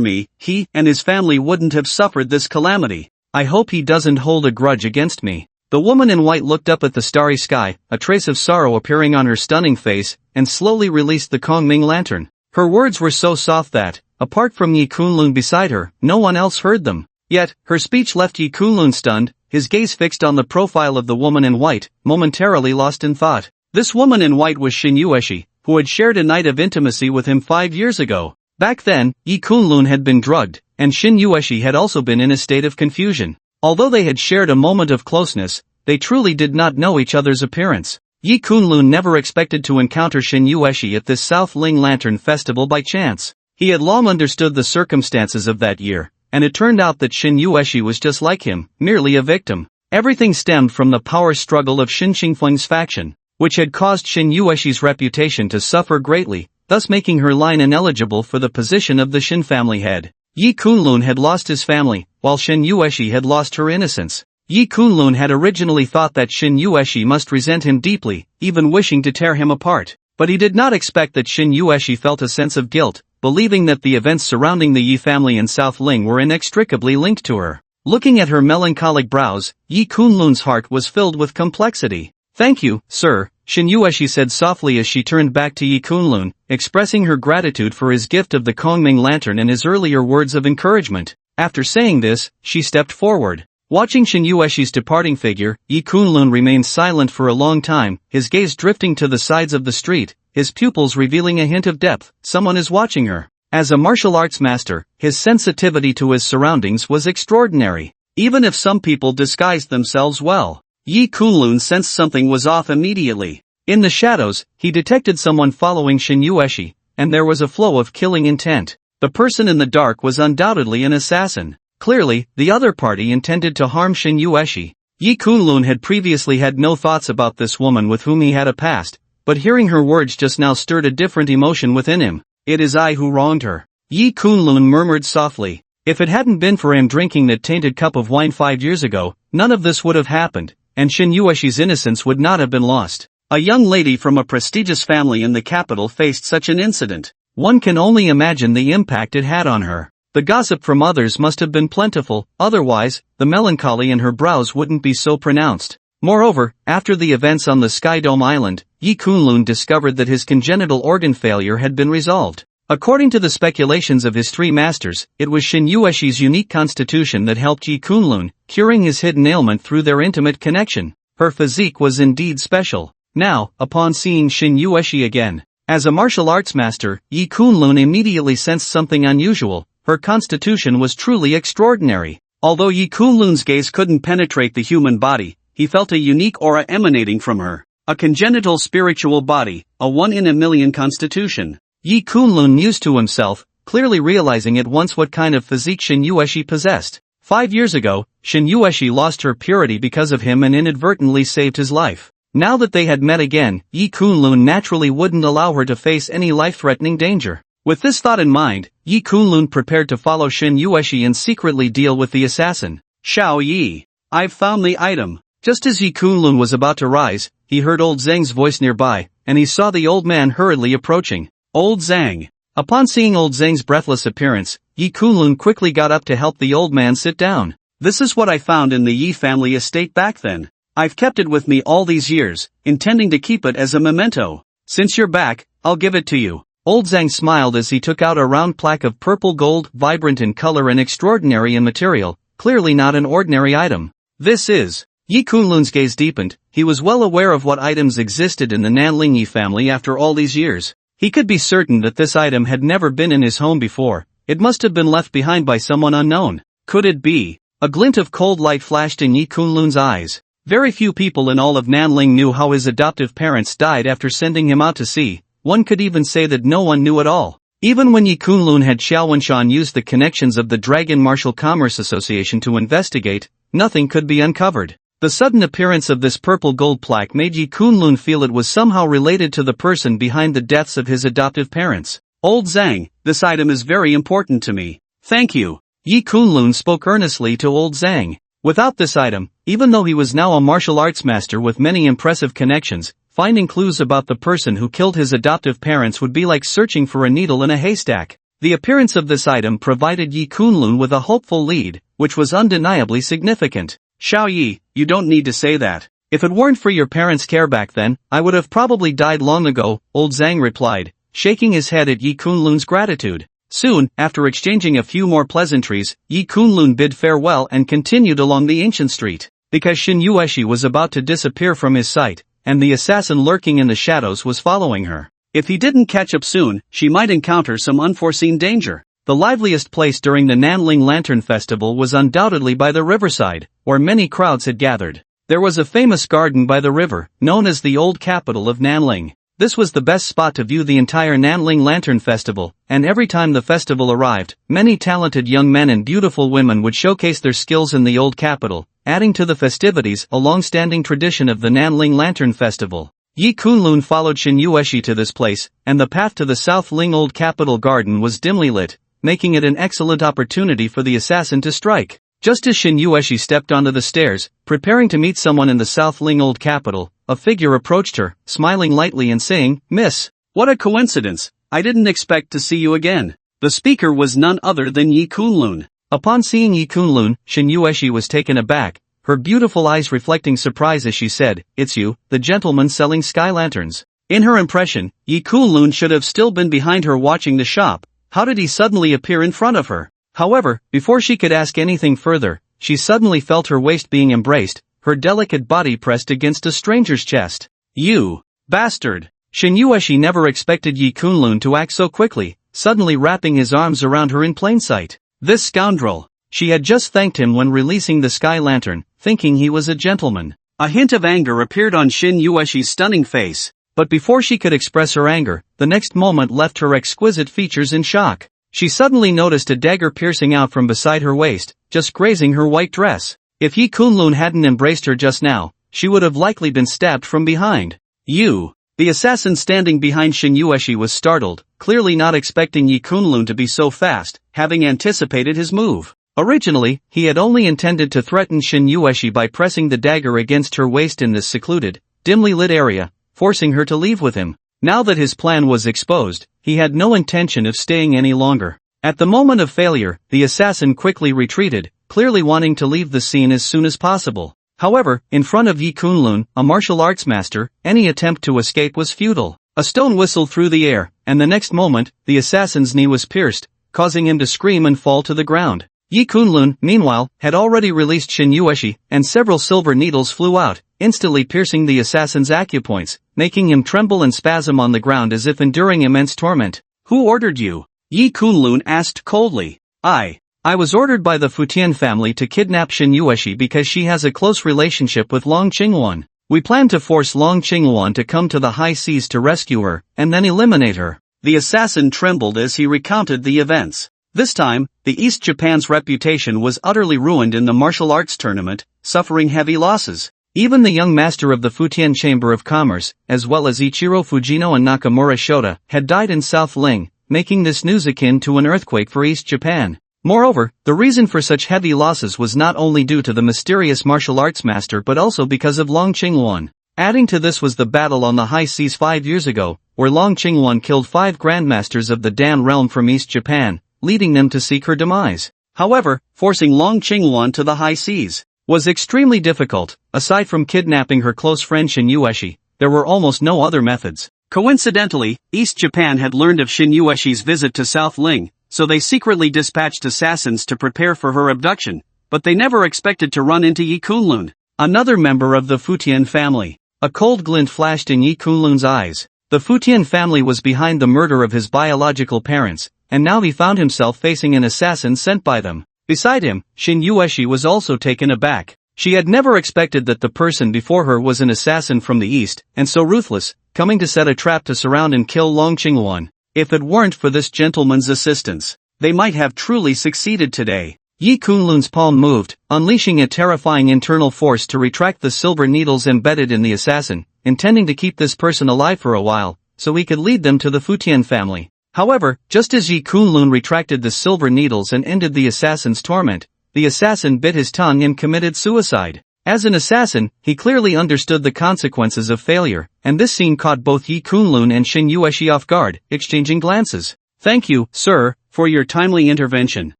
me, he and his family wouldn't have suffered this calamity. I hope he doesn't hold a grudge against me. The woman in white looked up at the starry sky, a trace of sorrow appearing on her stunning face, and slowly released the Kongming lantern. Her words were so soft that, apart from Yi Kunlun beside her, no one else heard them. Yet, her speech left Yi Kunlun stunned, his gaze fixed on the profile of the woman in white, momentarily lost in thought. This woman in white was Shin Yueshi, who had shared a night of intimacy with him 5 years ago. Back then, Yi Kunlun had been drugged, and Shin Yueshi had also been in a state of confusion. Although they had shared a moment of closeness, they truly did not know each other's appearance. Yi Kunlun never expected to encounter Shin Yueshi at this South Ling Lantern Festival by chance. He had long understood the circumstances of that year, and it turned out that Shin Yueshi was just like him, merely a victim. Everything stemmed from the power struggle of Shin Qingfeng's faction, which had caused Shin Yueshi's reputation to suffer greatly, thus making her line ineligible for the position of the Shin family head. Yi Kunlun had lost his family, while Shin Yueshi had lost her innocence. Yi Kunlun had originally thought that Shin Yueshi must resent him deeply, even wishing to tear him apart. But he did not expect that Shin Yueshi felt a sense of guilt, believing that the events surrounding the Yi family in South Ling were inextricably linked to her. Looking at her melancholic brows, Yi Kunlun's heart was filled with complexity. "Thank you, sir," Shin Yueshi said softly as she turned back to Yi Kunlun, expressing her gratitude for his gift of the Kongming lantern and his earlier words of encouragement. After saying this, she stepped forward. Watching Shin Yueshi's departing figure, Yi Kunlun remained silent for a long time, his gaze drifting to the sides of the street, his pupils revealing a hint of depth. Someone is watching her. As a martial arts master, his sensitivity to his surroundings was extraordinary. Even if some people disguised themselves well, Yi Kunlun sensed something was off immediately. In the shadows, he detected someone following Shin Yueshi, and there was a flow of killing intent. The person in the dark was undoubtedly an assassin. Clearly, the other party intended to harm Shin Yueshi. Yi Kunlun had previously had no thoughts about this woman with whom he had a past, but hearing her words just now stirred a different emotion within him. "It is I who wronged her," Yi Kunlun murmured softly. If it hadn't been for him drinking that tainted cup of wine 5 years ago, none of this would have happened, and Shin Yueshi's innocence would not have been lost. A young lady from a prestigious family in the capital faced such an incident. One can only imagine the impact it had on her. The gossip from others must have been plentiful, otherwise, the melancholy in her brows wouldn't be so pronounced. Moreover, after the events on the Sky Dome Island, Yi Kunlun discovered that his congenital organ failure had been resolved. According to the speculations of his 3 masters, it was Shin Yueshi's unique constitution that helped Yi Kunlun, curing his hidden ailment through their intimate connection. Her physique was indeed special. Now, upon seeing Shin Yueshi again, as a martial arts master, Yi Kunlun immediately sensed something unusual. Her constitution was truly extraordinary. Although Yi Kunlun's gaze couldn't penetrate the human body, he felt a unique aura emanating from her. A congenital spiritual body, a 1 in a million constitution. Yi Kunlun mused to himself, clearly realizing at once what kind of physique Shin Yueshi possessed. 5 years ago, Shin Yueshi lost her purity because of him and inadvertently saved his life. Now that they had met again, Yi Kunlun naturally wouldn't allow her to face any life-threatening danger. With this thought in mind, Yi Kunlun prepared to follow Shin Yueshi and secretly deal with the assassin. "Xiao Yi, I've found the item." Just as Yi Kunlun was about to rise, he heard old Zhang's voice nearby, and he saw the old man hurriedly approaching. Old Zhang. Upon seeing old Zhang's breathless appearance, Yi Kunlun quickly got up to help the old man sit down. "This is what I found in the Yi family estate back then. I've kept it with me all these years, intending to keep it as a memento. Since you're back, I'll give it to you." Old Zhang smiled as he took out a round plaque of purple gold, vibrant in color and extraordinary in material, clearly not an ordinary item. "This is..." Yi Kunlun's gaze deepened. He was well aware of what items existed in the Nanling Yi family after all these years. He could be certain that this item had never been in his home before. It must have been left behind by someone unknown. Could it be? A glint of cold light flashed in Yi Kunlun's eyes. Very few people in all of Nanling knew how his adoptive parents died after sending him out to sea. One could even say that no one knew at all. Even when Yi Kunlun had Xiaowanshan use the connections of the Dragon Martial Commerce Association to investigate, nothing could be uncovered. The sudden appearance of this purple gold plaque made Yi Kunlun feel it was somehow related to the person behind the deaths of his adoptive parents. "Old Zhang, this item is very important to me. Thank you." Yi Kunlun spoke earnestly to old Zhang. Without this item, even though he was now a martial arts master with many impressive connections, finding clues about the person who killed his adoptive parents would be like searching for a needle in a haystack. The appearance of this item provided Yi Kunlun with a hopeful lead, which was undeniably significant. Xiao Yi, you don't need to say that. If it weren't for your parents' care back then, I would have probably died long ago, old Zhang replied, shaking his head at Yi Kunlun's gratitude. Soon, after exchanging a few more pleasantries, Yi Kunlun bid farewell and continued along the ancient street. Because Shin Yueshi was about to disappear from his sight, and the assassin lurking in the shadows was following her. If he didn't catch up soon, she might encounter some unforeseen danger. The liveliest place during the Nanling Lantern Festival was undoubtedly by the riverside, where many crowds had gathered. There was a famous garden by the river, known as the Old Capital of Nanling. This was the best spot to view the entire Nanling Lantern Festival, and every time the festival arrived, many talented young men and beautiful women would showcase their skills in the Old Capital, adding to the festivities a long-standing tradition of the Nanling Lantern Festival. Yi Kunlun followed Shin Yueshi to this place, and the path to the South Ling Old Capital Garden was dimly lit, making it an excellent opportunity for the assassin to strike. Just as Shin Yueshi stepped onto the stairs, preparing to meet someone in the South Ling Old Capital, a figure approached her, smiling lightly and saying, "Miss, what a coincidence, I didn't expect to see you again." The speaker was none other than Yi Kunlun. Upon seeing Yi Kunlun, Shin Yueshi was taken aback, her beautiful eyes reflecting surprise as she said, "It's you, the gentleman selling sky lanterns." In her impression, Yi Kunlun should have still been behind her watching the shop. How did he suddenly appear in front of her? However, before she could ask anything further, she suddenly felt her waist being embraced, her delicate body pressed against a stranger's chest. "You bastard!" Shin Yueshi never expected Yi Kunlun to act so quickly, suddenly wrapping his arms around her in plain sight. This scoundrel! She had just thanked him when releasing the sky lantern, thinking he was a gentleman. A hint of anger appeared on Shin Yueshi's stunning face, but before she could express her anger, the next moment left her exquisite features in shock. She suddenly noticed a dagger piercing out from beside her waist, just grazing her white dress. If Yi Kunlun hadn't embraced her just now, she would have likely been stabbed from behind. "You!" The assassin standing behind Shin Yueshi was startled, clearly not expecting Yi Kunlun to be so fast, having anticipated his move. Originally, he had only intended to threaten Shin Yueshi by pressing the dagger against her waist in this secluded, dimly lit area, forcing her to leave with him. Now that his plan was exposed, he had no intention of staying any longer. At the moment of failure, the assassin quickly retreated, clearly wanting to leave the scene as soon as possible. However, in front of Yi Kunlun, a martial arts master, any attempt to escape was futile. A stone whistled through the air, and the next moment, the assassin's knee was pierced, causing him to scream and fall to the ground. Yi Kunlun, meanwhile, had already released Shin Yueshi, and several silver needles flew out, instantly piercing the assassin's acupoints, making him tremble and spasm on the ground as if enduring immense torment. "Who ordered you?" Yi Kunlun asked coldly. I was ordered by the Futian family to kidnap Shin Yueshi because she has a close relationship with Long Qingwan. We plan to force Long Qingwan to come to the high seas to rescue her, and then eliminate her." The assassin trembled as he recounted the events. This time, the East Japan's reputation was utterly ruined in the martial arts tournament, suffering heavy losses. Even the young master of the Futian Chamber of Commerce, as well as Ichiro Fujino and Nakamura Shota, had died in South Ling, making this news akin to an earthquake for East Japan. Moreover, the reason for such heavy losses was not only due to the mysterious martial arts master but also because of Long Qingwan. Adding to this was the battle on the high seas 5 years ago, where Long Qingwan killed 5 grandmasters of the Dan realm from East Japan, leading them to seek her demise. However, forcing Long Qingwan to the high seas was extremely difficult. Aside from kidnapping her close friend Shin Yueshi, there were almost no other methods. Coincidentally, East Japan had learned of Shin Yueshi's visit to South Ling, so they secretly dispatched assassins to prepare for her abduction, but they never expected to run into Yi Kunlun, another member of the Futian family. A cold glint flashed in Yi Kunlun's eyes. The Futian family was behind the murder of his biological parents, and now he found himself facing an assassin sent by them. Beside him, Shin Yueshi was also taken aback. She had never expected that the person before her was an assassin from the east, and so ruthless, coming to set a trap to surround and kill Long Qingwan. If it weren't for this gentleman's assistance, they might have truly succeeded today. Yi Kunlun's palm moved, unleashing a terrifying internal force to retract the silver needles embedded in the assassin, intending to keep this person alive for a while, so he could lead them to the Futian family. However, just as Yi Kunlun retracted the silver needles and ended the assassin's torment, the assassin bit his tongue and committed suicide. As an assassin, he clearly understood the consequences of failure, and this scene caught both Yi Kunlun and Shin Yueshi off guard, exchanging glances. "Thank you, sir, for your timely intervention.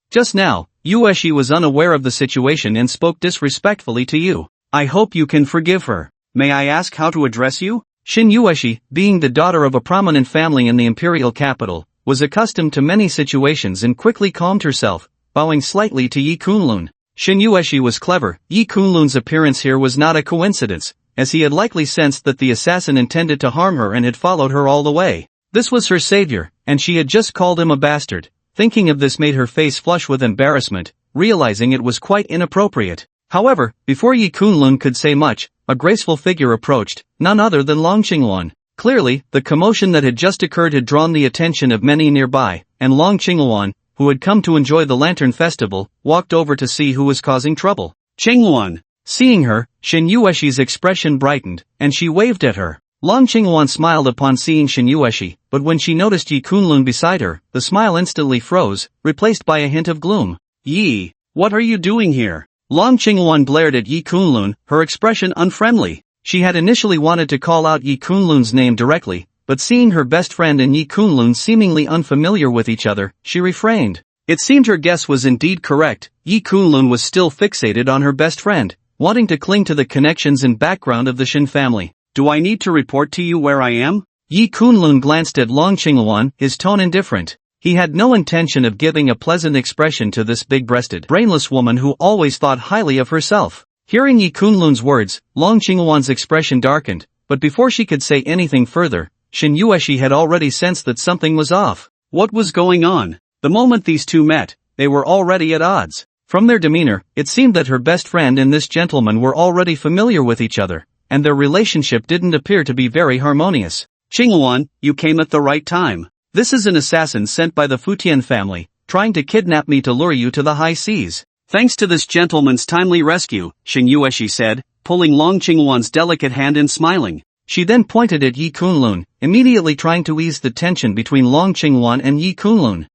Just now, Yueshi was unaware of the situation and spoke disrespectfully to you. I hope you can forgive her. May I ask how to address you? Shin Yueshi, being the daughter of a prominent family in the imperial capital, was accustomed to many situations and quickly calmed herself, bowing slightly to Yi Kunlun. Shin Yueshi was clever. Yi Kunlun's appearance here was not a coincidence, as he had likely sensed that the assassin intended to harm her and had followed her all the way. This was her savior, and she had just called him a bastard. Thinking of this made her face flush with embarrassment, realizing it was quite inappropriate. However, before Yi Kunlun could say much, a graceful figure approached, none other than Long Qinglun. Clearly, the commotion that had just occurred had drawn the attention of many nearby, and Long Qinglun, who had come to enjoy the Lantern Festival, walked over to see who was causing trouble. Qinglun. Seeing her, Shin Yueshi's expression brightened, and she waved at her. Long Qinglun smiled upon seeing Shin Yueshi, but when she noticed Yi Kunlun beside her, the smile instantly froze, replaced by a hint of gloom. Yi, what are you doing here? Long Qinglun glared at Yi Kunlun, her expression unfriendly. She had initially wanted to call out Yi Kunlun's name directly, but seeing her best friend and Yi Kunlun seemingly unfamiliar with each other, she refrained. It seemed her guess was indeed correct. Yi Kunlun was still fixated on her best friend, wanting to cling to the connections and background of the Shin family. Do I need to report to you where I am? Yi Kunlun glanced at Long Qinglun, his tone indifferent. He had no intention of giving a pleasant expression to this big-breasted, brainless woman who always thought highly of herself. Hearing Yi Kunlun's words, Long Qinglun's expression darkened, but before she could say anything further, Shin Yueshi had already sensed that something was off. What was going on? The moment these two met, they were already at odds. From their demeanor, it seemed that her best friend and this gentleman were already familiar with each other, and their relationship didn't appear to be very harmonious. Qinglun, you came at the right time. This is an assassin sent by the Futian family, trying to kidnap me to lure you to the high seas. Thanks to this gentleman's timely rescue, Shin Yueshi said, pulling Long Qinglun's delicate hand and smiling. She then pointed at Yi Kunlun, immediately trying to ease the tension between Long Qinglun and Yi Kunlun.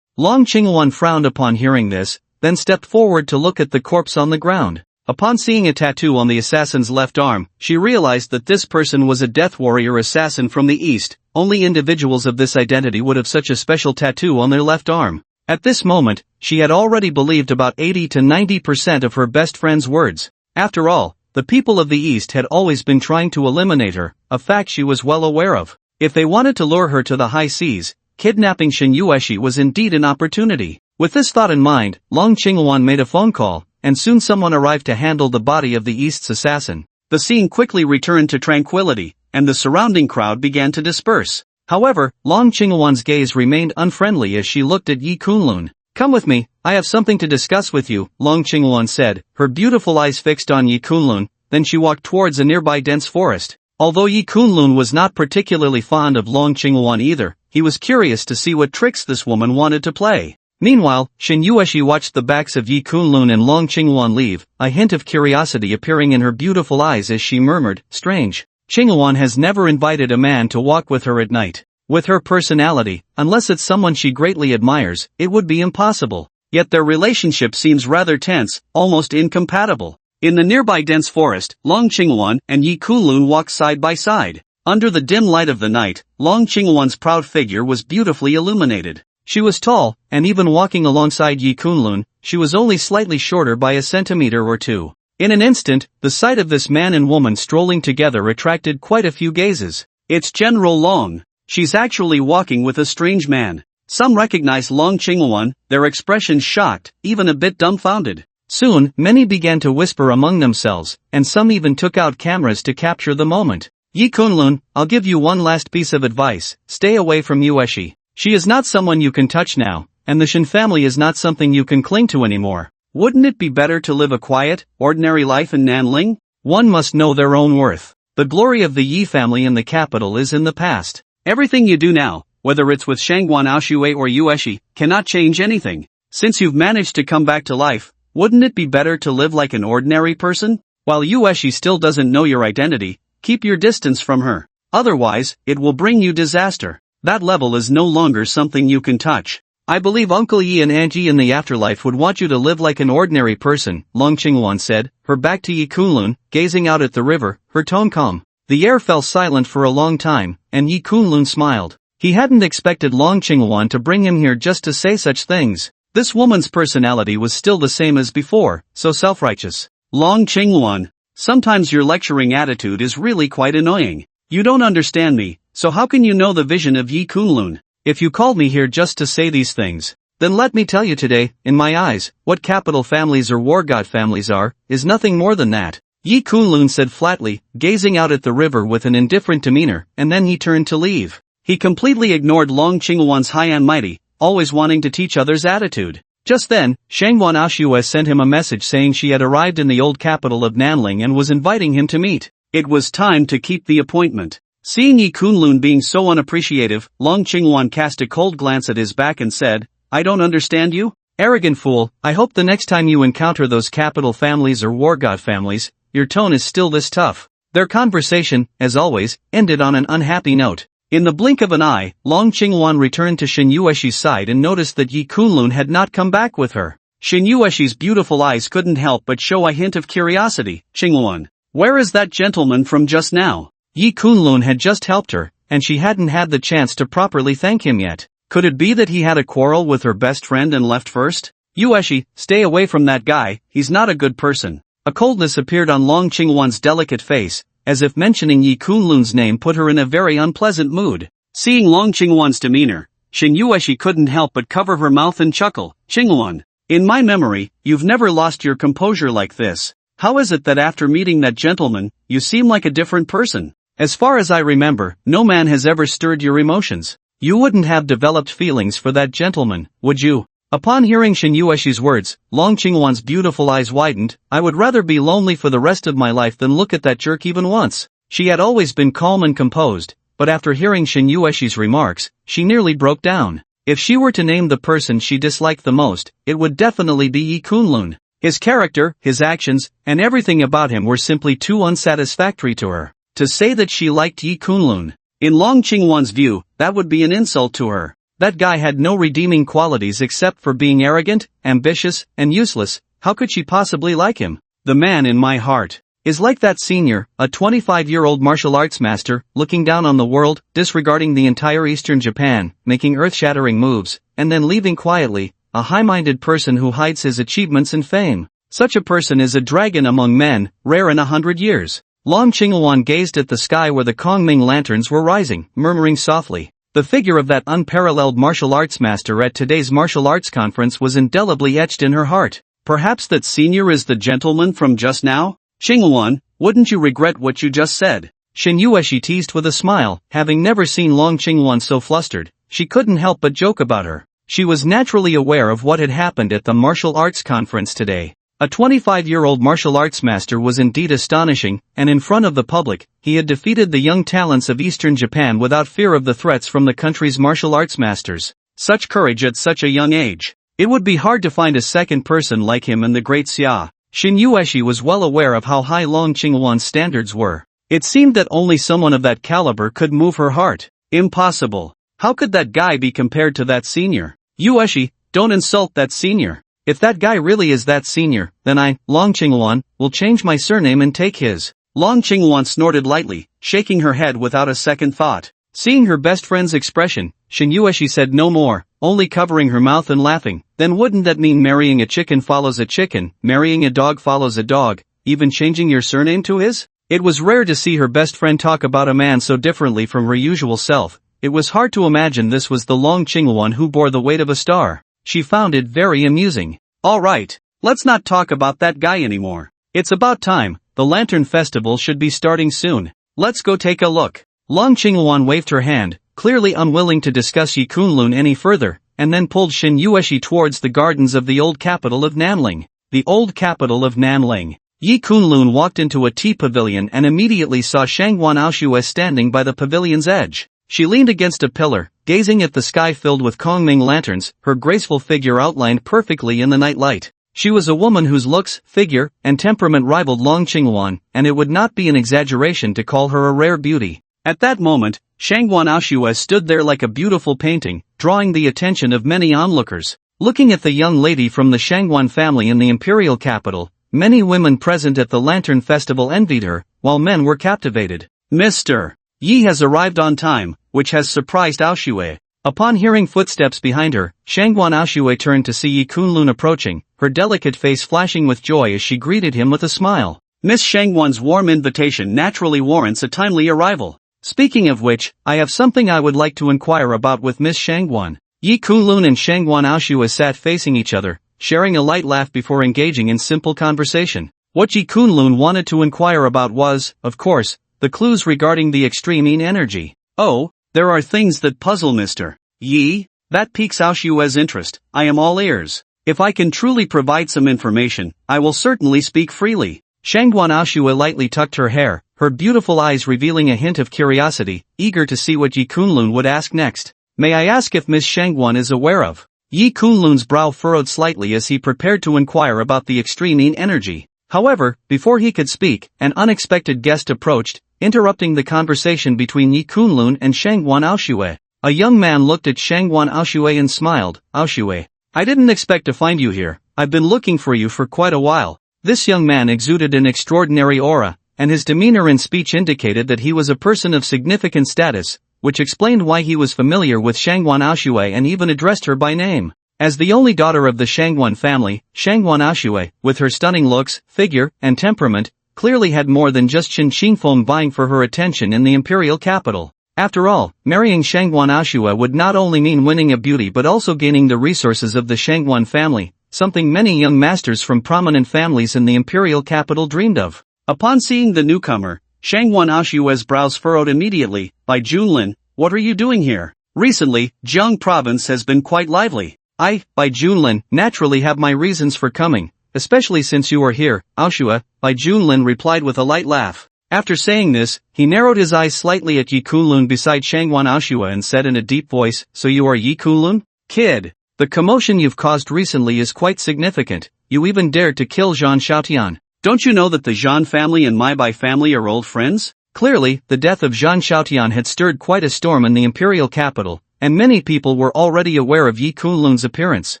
Long Qinglun frowned upon hearing this, then stepped forward to look at the corpse on the ground. Upon seeing a tattoo on the assassin's left arm, she realized that this person was a death warrior assassin from the east. Only individuals of this identity would have such a special tattoo on their left arm. At this moment, she had already believed about 80 to 90% of her best friend's words. After all, the people of the east had always been trying to eliminate her, a fact she was well aware of. If they wanted to lure her to the high seas, kidnapping Shin Yueshi was indeed an opportunity. With this thought in mind, Long Qinglun made a phone call, and soon someone arrived to handle the body of the East's assassin. The scene quickly returned to tranquility, and the surrounding crowd began to disperse. However, Long Qinglun's gaze remained unfriendly as she looked at Yi Kunlun. Come with me, I have something to discuss with you, Long Qinglun said, her beautiful eyes fixed on Yi Kunlun, then she walked towards a nearby dense forest. Although Yi Kunlun was not particularly fond of Long Qinglun either, he was curious to see what tricks this woman wanted to play. Meanwhile, Shin Yueshi watched the backs of Yi Kunlun and Long Qinglun leave, a hint of curiosity appearing in her beautiful eyes as she murmured, strange. Qinglun has never invited a man to walk with her at night. With her personality, unless it's someone she greatly admires, it would be impossible. Yet their relationship seems rather tense, almost incompatible. In the nearby dense forest, Long Qinglun and Yi Kunlun walked side by side. Under the dim light of the night, Long Qinglun's proud figure was beautifully illuminated. She was tall, and even walking alongside Yi Kunlun, she was only slightly shorter by a centimeter or two. In an instant, the sight of this man and woman strolling together attracted quite a few gazes. It's General Long. She's actually walking with a strange man. Some recognized Long Qinglun, their expressions shocked, even a bit dumbfounded. Soon, many began to whisper among themselves, and some even took out cameras to capture the moment. Yi Kunlun, I'll give you one last piece of advice, stay away from Yueshi. She is not someone you can touch now, and the Shin family is not something you can cling to anymore. Wouldn't it be better to live a quiet, ordinary life in Nanling? One must know their own worth. The glory of the Yi family in the capital is in the past. Everything you do now, whether it's with Shangguan Aoshue or Yueshi, cannot change anything. Since you've managed to come back to life, wouldn't it be better to live like an ordinary person? While Yueshi still doesn't know your identity, keep your distance from her. Otherwise, it will bring you disaster. That level is no longer something you can touch. I believe Uncle Yi and Aunt Yi in the afterlife would want you to live like an ordinary person, Long Qinglun said, her back to Yi Kunlun, gazing out at the river, her tone calm. The air fell silent for a long time, and Yi Kunlun smiled. He hadn't expected Long Qinglun to bring him here just to say such things. This woman's personality was still the same as before, so self-righteous. Long Qingwan, sometimes your lecturing attitude is really quite annoying. You don't understand me, so how can you know the vision of Yi Kunlun? If you called me here just to say these things, then let me tell you today, in my eyes, what capital families or war god families are, is nothing more than that. Yi Kunlun said flatly, gazing out at the river with an indifferent demeanor, and then he turned to leave. He completely ignored Long Qingwan's high and mighty, always wanting to teach others attitude. Just then, Shangwan Aoshue sent him a message saying she had arrived in the old capital of Nanling and was inviting him to meet. It was time to keep the appointment. Seeing Yi Kunlun being so unappreciative, Long Qingwan cast a cold glance at his back and said, "I don't understand you? Arrogant fool, I hope the next time you encounter those capital families or war god families, your tone is still this tough." Their conversation, as always, ended on an unhappy note. In the blink of an eye, Long Qingwan returned to Shin Yueshi's side and noticed that Yi Kunlun had not come back with her. Shin Yueshi's beautiful eyes couldn't help but show a hint of curiosity. "Qingwan, where is that gentleman from just now?" Yi Kunlun had just helped her, and she hadn't had the chance to properly thank him yet. Could it be that he had a quarrel with her best friend and left first? "Yueshi, stay away from that guy, he's not a good person." A coldness appeared on Long Qingwan's delicate face, as if mentioning Yi Kunlun's name put her in a very unpleasant mood. Seeing Long Qingwan's demeanor, Shin Yueshi couldn't help but cover her mouth and chuckle. "Qingwan, in my memory, you've never lost your composure like this. How is it that after meeting that gentleman, you seem like a different person? As far as I remember, no man has ever stirred your emotions. You wouldn't have developed feelings for that gentleman, would you?" Upon hearing Shin Yueshi's words, Long Qingwan's beautiful eyes widened. "I would rather be lonely for the rest of my life than look at that jerk even once." She had always been calm and composed, but after hearing Shin Yueshi's remarks, she nearly broke down. If she were to name the person she disliked the most, it would definitely be Yi Kunlun. His character, his actions, and everything about him were simply too unsatisfactory to her. To say that she liked Yi Kunlun, in Long Qingwan's view, that would be an insult to her. That guy had no redeeming qualities except for being arrogant, ambitious, and useless. How could she possibly like him? "The man in my heart is like that senior, a 25-year-old martial arts master, looking down on the world, disregarding the entire Eastern Japan, making earth-shattering moves, and then leaving quietly, a high-minded person who hides his achievements and fame. Such a person is a dragon among men, rare in 100 years. Long Qingwan gazed at the sky where the Kongming lanterns were rising, murmuring softly. The figure of that unparalleled martial arts master at today's martial arts conference was indelibly etched in her heart. Perhaps that senior is the gentleman from just now? "Qingwan, wouldn't you regret what you just said?" Shin Yueshi teased with a smile. Having never seen Long Qingwan so flustered, she couldn't help but joke about her. She was naturally aware of what had happened at the martial arts conference today. A 25-year-old martial arts master was indeed astonishing, and in front of the public, he had defeated the young talents of Eastern Japan without fear of the threats from the country's martial arts masters. Such courage at such a young age. It would be hard to find a second person like him in the Great Xia. Shin Yueshi was well aware of how high Long Qingwan's standards were. It seemed that only someone of that caliber could move her heart. Impossible. How could that guy be compared to that senior? "Yueshi, don't insult that senior. If that guy really is that senior, then I, Long Qingwan, will change my surname and take his." Long Qingwan snorted lightly, shaking her head without a second thought. Seeing her best friend's expression, Shin Yueshi said no more, only covering her mouth and laughing. "Then wouldn't that mean marrying a chicken follows a chicken, marrying a dog follows a dog, even changing your surname to his?" It was rare to see her best friend talk about a man so differently from her usual self. It was hard to imagine this was the Long Qingwan who bore the weight of a star. She found it very amusing. "All right, let's not talk about that guy anymore. It's about time, the Lantern Festival should be starting soon. Let's go take a look." Long Qingwan waved her hand, clearly unwilling to discuss Yi Kunlun any further, and then pulled Shin Yueshi towards the gardens of the old capital of Nanling. The old capital of Nanling. Yi Kunlun walked into a tea pavilion and immediately saw Shangwan Aoshue standing by the pavilion's edge. She leaned against a pillar, gazing at the sky filled with Kongming lanterns, her graceful figure outlined perfectly in the night light. She was a woman whose looks, figure, and temperament rivaled Long Qingwan, and it would not be an exaggeration to call her a rare beauty. At that moment, Shangwan Aoshue stood there like a beautiful painting, drawing the attention of many onlookers. Looking at the young lady from the Shangwan family in the imperial capital, many women present at the Lantern Festival envied her, while men were captivated. "Mr. Yi has arrived on time, which has surprised Aoshue. Upon hearing footsteps behind her, Shangguan Aoshue turned to see Yi Kunlun approaching, her delicate face flashing with joy as she greeted him with a smile. Miss Shangguan's warm invitation naturally warrants a timely arrival. Speaking of which, I have something I would like to inquire about with Miss Shangguan. Yi Kunlun and Shangguan Aoshue sat facing each other, sharing a light laugh before engaging in simple conversation. What Yi Kunlun wanted to inquire about was, of course, the clues regarding the extreme yin energy. Oh, there are things that puzzle Mr. Yi. That piques Aoshue's interest. I am all ears. If I can truly provide some information, I will certainly speak freely. Shangguan Aoshue lightly tucked her hair, her beautiful eyes revealing a hint of curiosity, eager to see what Yi Kunlun would ask next. May I ask if Miss Shangguan is aware of? Yi Kunlun's brow furrowed slightly as he prepared to inquire about the extreme yin energy. However, before he could speak, an unexpected guest approached, interrupting the conversation between Yi Kunlun and Shangguan Aoshue. A young man looked at Shangguan Aoshue and smiled. Aoshue, I didn't expect to find you here. I've been looking for you for quite a while. This young man exuded an extraordinary aura, and his demeanor and speech indicated that he was a person of significant status, which explained why he was familiar with Shangguan Aoshue and even addressed her by name. As the only daughter of the Shangguan family, Shangguan Aoshue, with her stunning looks, figure, and temperament, clearly had more than just Qin Qingfeng vying for her attention in the imperial capital. After all, marrying Shangguan Aoshue would not only mean winning a beauty but also gaining the resources of the Shangguan family, something many young masters from prominent families in the imperial capital dreamed of. Upon seeing the newcomer, Shangguan Aoshue's brows furrowed immediately. Bai Junlin, what are you doing here? Recently, Jiang province has been quite lively. I, Bai Junlin, naturally have my reasons for coming, especially since you are here, Aoshue, Bai Junlin replied with a light laugh. After saying this, he narrowed his eyes slightly at Yi Kunlun beside Shangguan Aoshue and said in a deep voice, so you are Yi Kunlun? Kid, the commotion you've caused recently is quite significant. You even dared to kill Zhan Xiaotian. Don't you know that the Zhan family and my Bai family are old friends? Clearly, the death of Zhan Xiaotian had stirred quite a storm in the imperial capital, and many people were already aware of Yi Kunlun's appearance.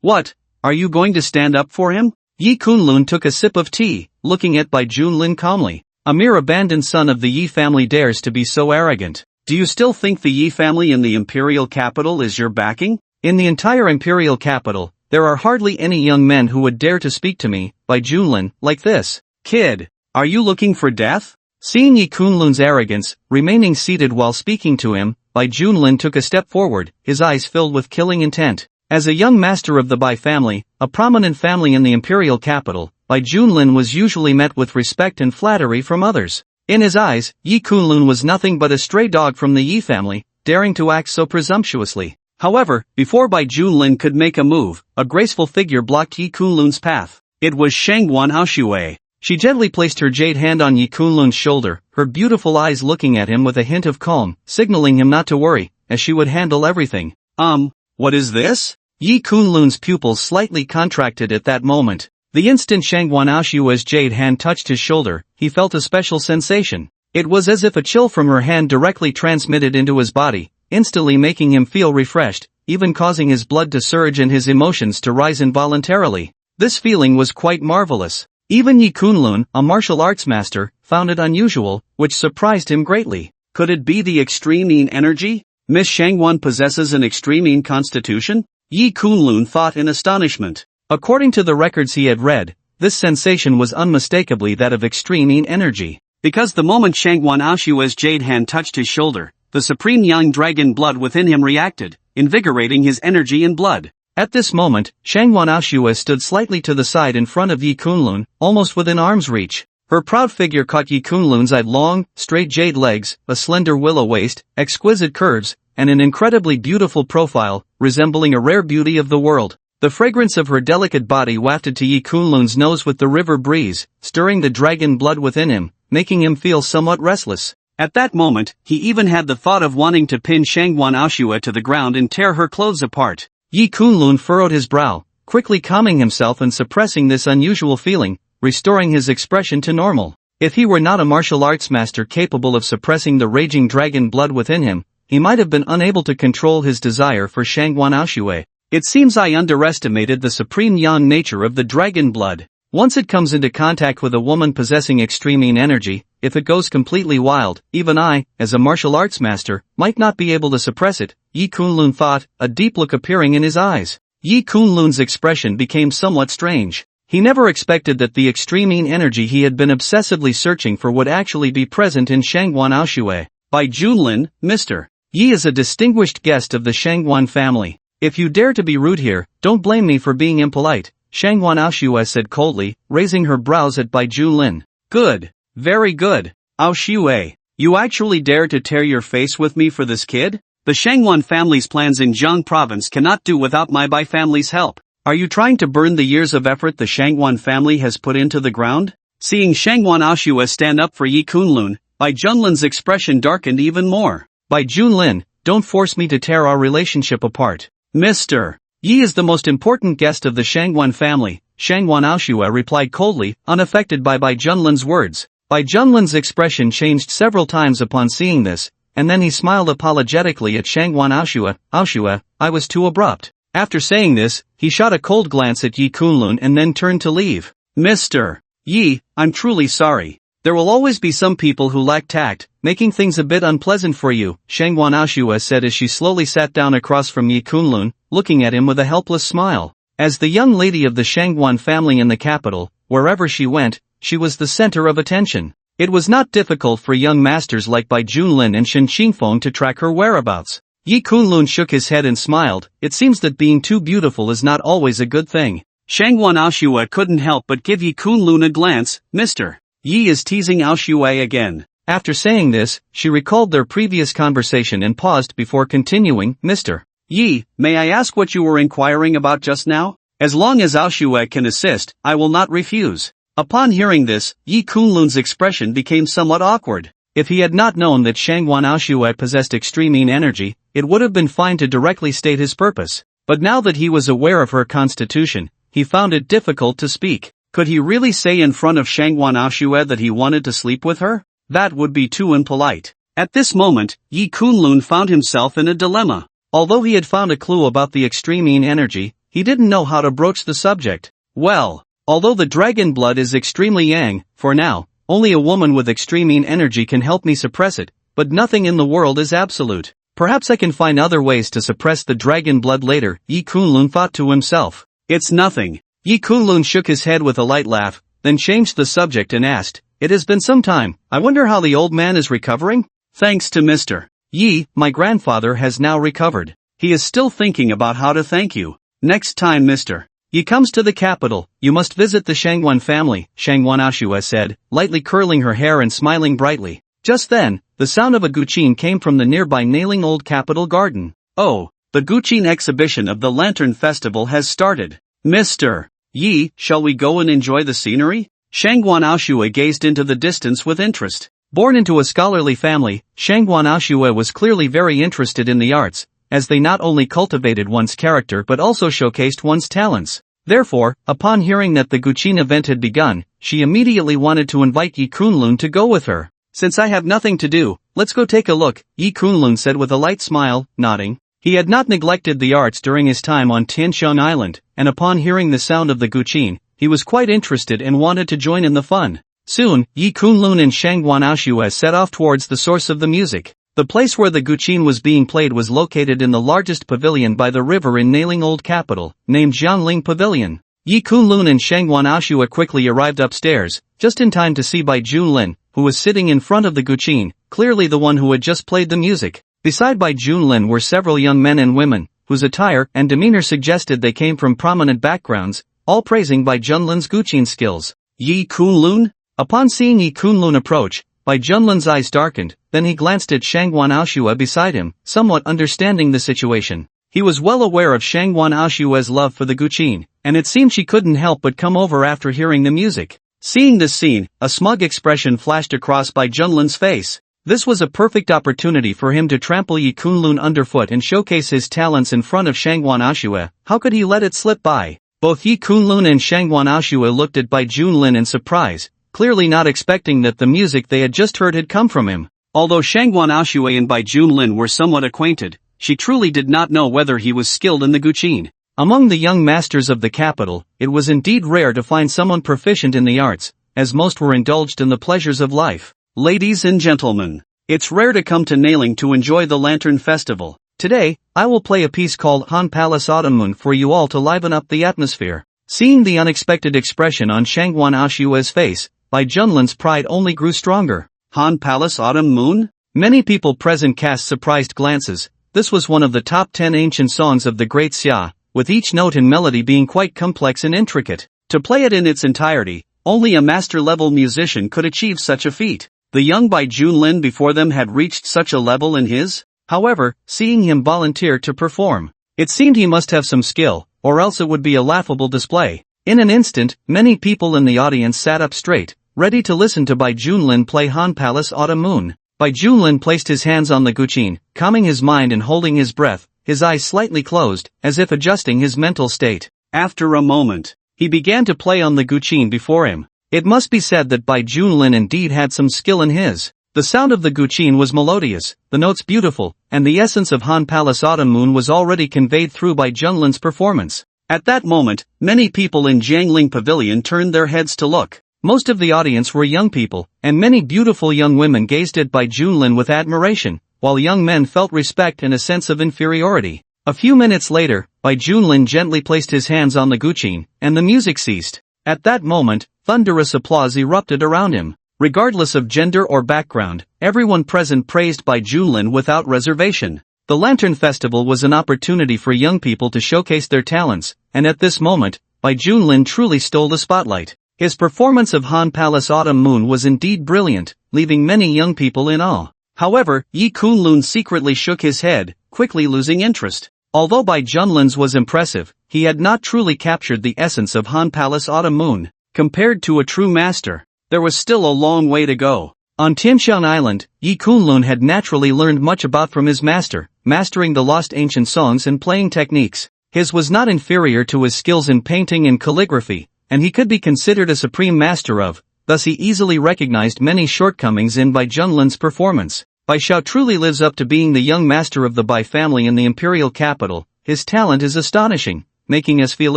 What? Are you going to stand up for him? Yi Kunlun took a sip of tea, looking at Bai Junlin calmly. A mere abandoned son of the Yi family dares to be so arrogant. Do you still think the Yi family in the imperial capital is your backing? In the entire imperial capital, there are hardly any young men who would dare to speak to me, Bai Junlin, like this. Kid, are you looking for death? Seeing Yi Kunlun's arrogance, remaining seated while speaking to him, Bai Junlin took a step forward, his eyes filled with killing intent. As a young master of the Bai family, a prominent family in the imperial capital, Bai Junlin was usually met with respect and flattery from others. In his eyes, Yi Kunlun was nothing but a stray dog from the Yi family, daring to act so presumptuously. However, before Bai Junlin could make a move, a graceful figure blocked Yi Kunlun's path. It was Shangguan Aoshue. She gently placed her jade hand on Yi Kunlun's shoulder, her beautiful eyes looking at him with a hint of calm, signaling him not to worry, as she would handle everything. What is this? Yi Kunlun's pupils slightly contracted at that moment. The instant Shangguan Aoshue's jade hand touched his shoulder, he felt a special sensation. It was as if a chill from her hand directly transmitted into his body, instantly making him feel refreshed, even causing his blood to surge and his emotions to rise involuntarily. This feeling was quite marvelous. Even Yi Kunlun, a martial arts master, found it unusual, which surprised him greatly. Could it be the extreme yin energy? Miss Shangguan possesses an extreme yin constitution? Yi Kunlun thought in astonishment. According to the records he had read, this sensation was unmistakably that of extreme yin energy. Because the moment Shangguan Aoshue's jade hand touched his shoulder, the supreme young dragon blood within him reacted, invigorating his energy and blood. At this moment, Shangguan Aoshue stood slightly to the side in front of Yi Kunlun, almost within arm's reach. Her proud figure caught Yi Kunlun's eye, long, straight jade legs, a slender willow waist, exquisite curves, and an incredibly beautiful profile, resembling a rare beauty of the world. The fragrance of her delicate body wafted to Yi Kunlun's nose with the river breeze, stirring the dragon blood within him, making him feel somewhat restless. At that moment, he even had the thought of wanting to pin Shangguan Aoshue to the ground and tear her clothes apart. Yi Kunlun furrowed his brow, quickly calming himself and suppressing this unusual feeling, restoring his expression to normal. If he were not a martial arts master capable of suppressing the raging dragon blood within him, he might have been unable to control his desire for Shangguan Aoshue. It seems I underestimated the supreme yang nature of the dragon blood. Once it comes into contact with a woman possessing extreme energy, if it goes completely wild, even I, as a martial arts master, might not be able to suppress it, Yi Kunlun thought, a deep look appearing in his eyes. Yi Kunlun's expression became somewhat strange. He never expected that the extreme energy he had been obsessively searching for would actually be present in Shangguan Aoshui. By Junlin, Mr. Yi is a distinguished guest of the Shangguan family. If you dare to be rude here, don't blame me for being impolite, Shangguan Aoshui said coldly, raising her brows at Bai Junlin. Good. Very good. Aoshui, you actually dare to tear your face with me for this kid? The Shangguan family's plans in Jiang province cannot do without my Bai family's help. Are you trying to burn the years of effort the Shangguan family has put into the ground? Seeing Shangguan Aoshui stand up for Yi Kunlun, Bai Junlin's expression darkened even more. Bai Junlin, don't force me to tear our relationship apart. Mr. Yi is the most important guest of the Shangguan family, Shangguan Aoshui replied coldly, unaffected by Bai Junlin's words. Bai Junlin's expression changed several times upon seeing this, and then he smiled apologetically at Shangguan Aoshui. Aoshui, I was too abrupt. After saying this, he shot a cold glance at Yi Kunlun and then turned to leave. Mr. Yi, I'm truly sorry. There will always be some people who lack tact, making things a bit unpleasant for you, Shangguan Aoshui said as she slowly sat down across from Yi Kunlun, looking at him with a helpless smile. As the young lady of the Shangguan family in the capital, wherever she went, she was the center of attention. It was not difficult for young masters like Bai Junlin and Shen Qingfeng to track her whereabouts. Yi Kunlun shook his head and smiled. It seems that being too beautiful is not always a good thing. Shangguan Aoshui couldn't help but give Yi Kunlun a glance. Mr. Yi is teasing Aoshui again. After saying this, she recalled their previous conversation and paused before continuing. Mr. Yi, may I ask what you were inquiring about just now? As long as Aoshui can assist, I will not refuse. Upon hearing this, Yi Kunlun's expression became somewhat awkward. If he had not known that Shangguan Aoshui possessed extreme energy, it would have been fine to directly state his purpose. But now that he was aware of her constitution, he found it difficult to speak. Could he really say in front of Shangguan Aoshui that he wanted to sleep with her? That would be too impolite. At this moment, Yi Kunlun found himself in a dilemma. Although he had found a clue about the extreme energy, he didn't know how to broach the subject. Well, although the dragon blood is extremely yang, for now, only a woman with extreme energy can help me suppress it, but nothing in the world is absolute. Perhaps I can find other ways to suppress the dragon blood later, Yi Kunlun thought to himself. It's nothing. Yi Kunlun shook his head with a light laugh, then changed the subject and asked, it has been some time, I wonder how the old man is recovering? Thanks to Mr. Yi, my grandfather has now recovered. He is still thinking about how to thank you. Next time Mr. Yi comes to the capital, you must visit the Shangguan family, Shangguan Aoshui said, lightly curling her hair and smiling brightly. Just then, the sound of a guqin came from the nearby Nanling Old Capital Garden. Oh, the guqin exhibition of the Lantern Festival has started. Mr. Yi, shall we go and enjoy the scenery? Shangguan Aoshui gazed into the distance with interest. Born into a scholarly family, Shangguan Aoshui was clearly very interested in the arts, as they not only cultivated one's character but also showcased one's talents. Therefore, upon hearing that the guqin event had begun, she immediately wanted to invite Yi Kunlun to go with her. Since I have nothing to do, let's go take a look, Yi Kunlun said with a light smile, nodding. He had not neglected the arts during his time on Tiansheng Island, and upon hearing the sound of the guqin, he was quite interested and wanted to join in the fun. Soon, Yi Kunlun and Shangguan Aoshui set off towards the source of the music. The place where the guqin was being played was located in the largest pavilion by the river in Nanling Old Capital, named Jiangling Pavilion. Yi Kunlun and Shangguan Aoshui quickly arrived upstairs, just in time to see Bai Junlin, who was sitting in front of the guqin, clearly the one who had just played the music. Beside Bai Junlin were several young men and women, whose attire and demeanor suggested they came from prominent backgrounds, all praising Bai Junlin's guqin skills. Yi Kunlun? Upon seeing Yi Kunlun approach, Bai Junlin's eyes darkened, then he glanced at Shangguan Aoshui beside him, somewhat understanding the situation. He was well aware of Shangguan Aoshui's love for the guqin, and it seemed she couldn't help but come over after hearing the music. Seeing this scene, a smug expression flashed across Bai Junlin's face. This was a perfect opportunity for him to trample Yi Kunlun underfoot and showcase his talents in front of Shangguan Aoshui. How could he let it slip by? Both Yi Kunlun and Shangguan Aoshui looked at Bai Junlin in surprise, clearly not expecting that the music they had just heard had come from him. Although Shangguan Aoshui and Bai Junlin were somewhat acquainted, she truly did not know whether he was skilled in the guqin. Among the young masters of the capital, it was indeed rare to find someone proficient in the arts, as most were indulged in the pleasures of life. Ladies and gentlemen, it's rare to come to Nanling to enjoy the Lantern Festival. Today, I will play a piece called Han Palace Autumn Moon for you all to liven up the atmosphere. Seeing the unexpected expression on Shangwan Aoshue's face, Bai Junlin's pride only grew stronger. Han Palace Autumn Moon? Many people present cast surprised glances. This was one of the top 10 ancient songs of the Great Xia, with each note and melody being quite complex and intricate. To play it in its entirety, only a master-level musician could achieve such a feat. The young Bai Junlin before them had reached such a level in his. However, seeing him volunteer to perform, it seemed he must have some skill, or else it would be a laughable display. In an instant, many people in the audience sat up straight, ready to listen to Bai Junlin play Han Palace Autumn Moon. Bai Junlin placed his hands on the guqin, calming his mind and holding his breath, his eyes slightly closed, as if adjusting his mental state. After a moment, he began to play on the guqin before him. It must be said that Bai Junlin indeed had some skill in his. The sound of the guqin was melodious, the notes beautiful, and the essence of Han Palace Autumn Moon was already conveyed through Bai Junlin's performance. At that moment, many people in Jiangling Pavilion turned their heads to look. Most of the audience were young people, and many beautiful young women gazed at Bai Junlin with admiration, while young men felt respect and a sense of inferiority. A few minutes later, Bai Junlin gently placed his hands on the guqin, and the music ceased. At that moment, thunderous applause erupted around him. Regardless of gender or background, everyone present praised Bai Junlin without reservation. The Lantern Festival was an opportunity for young people to showcase their talents, and at this moment, Bai Junlin truly stole the spotlight. His performance of Han Palace Autumn Moon was indeed brilliant, leaving many young people in awe. However, Yi Kunlun secretly shook his head, quickly losing interest. Although Bai Junlin's was impressive, he had not truly captured the essence of Han Palace Autumn Moon. Compared to a true master, there was still a long way to go. On Tianshan Island, Yi Kunlun had naturally learned much about from his master, mastering the lost ancient songs and playing techniques. His was not inferior to his skills in painting and calligraphy, and he could be considered a supreme master of, thus he easily recognized many shortcomings in Bai Junlin's performance. Bai Xiao truly lives up to being the young master of the Bai family in the imperial capital. His talent is astonishing, making us feel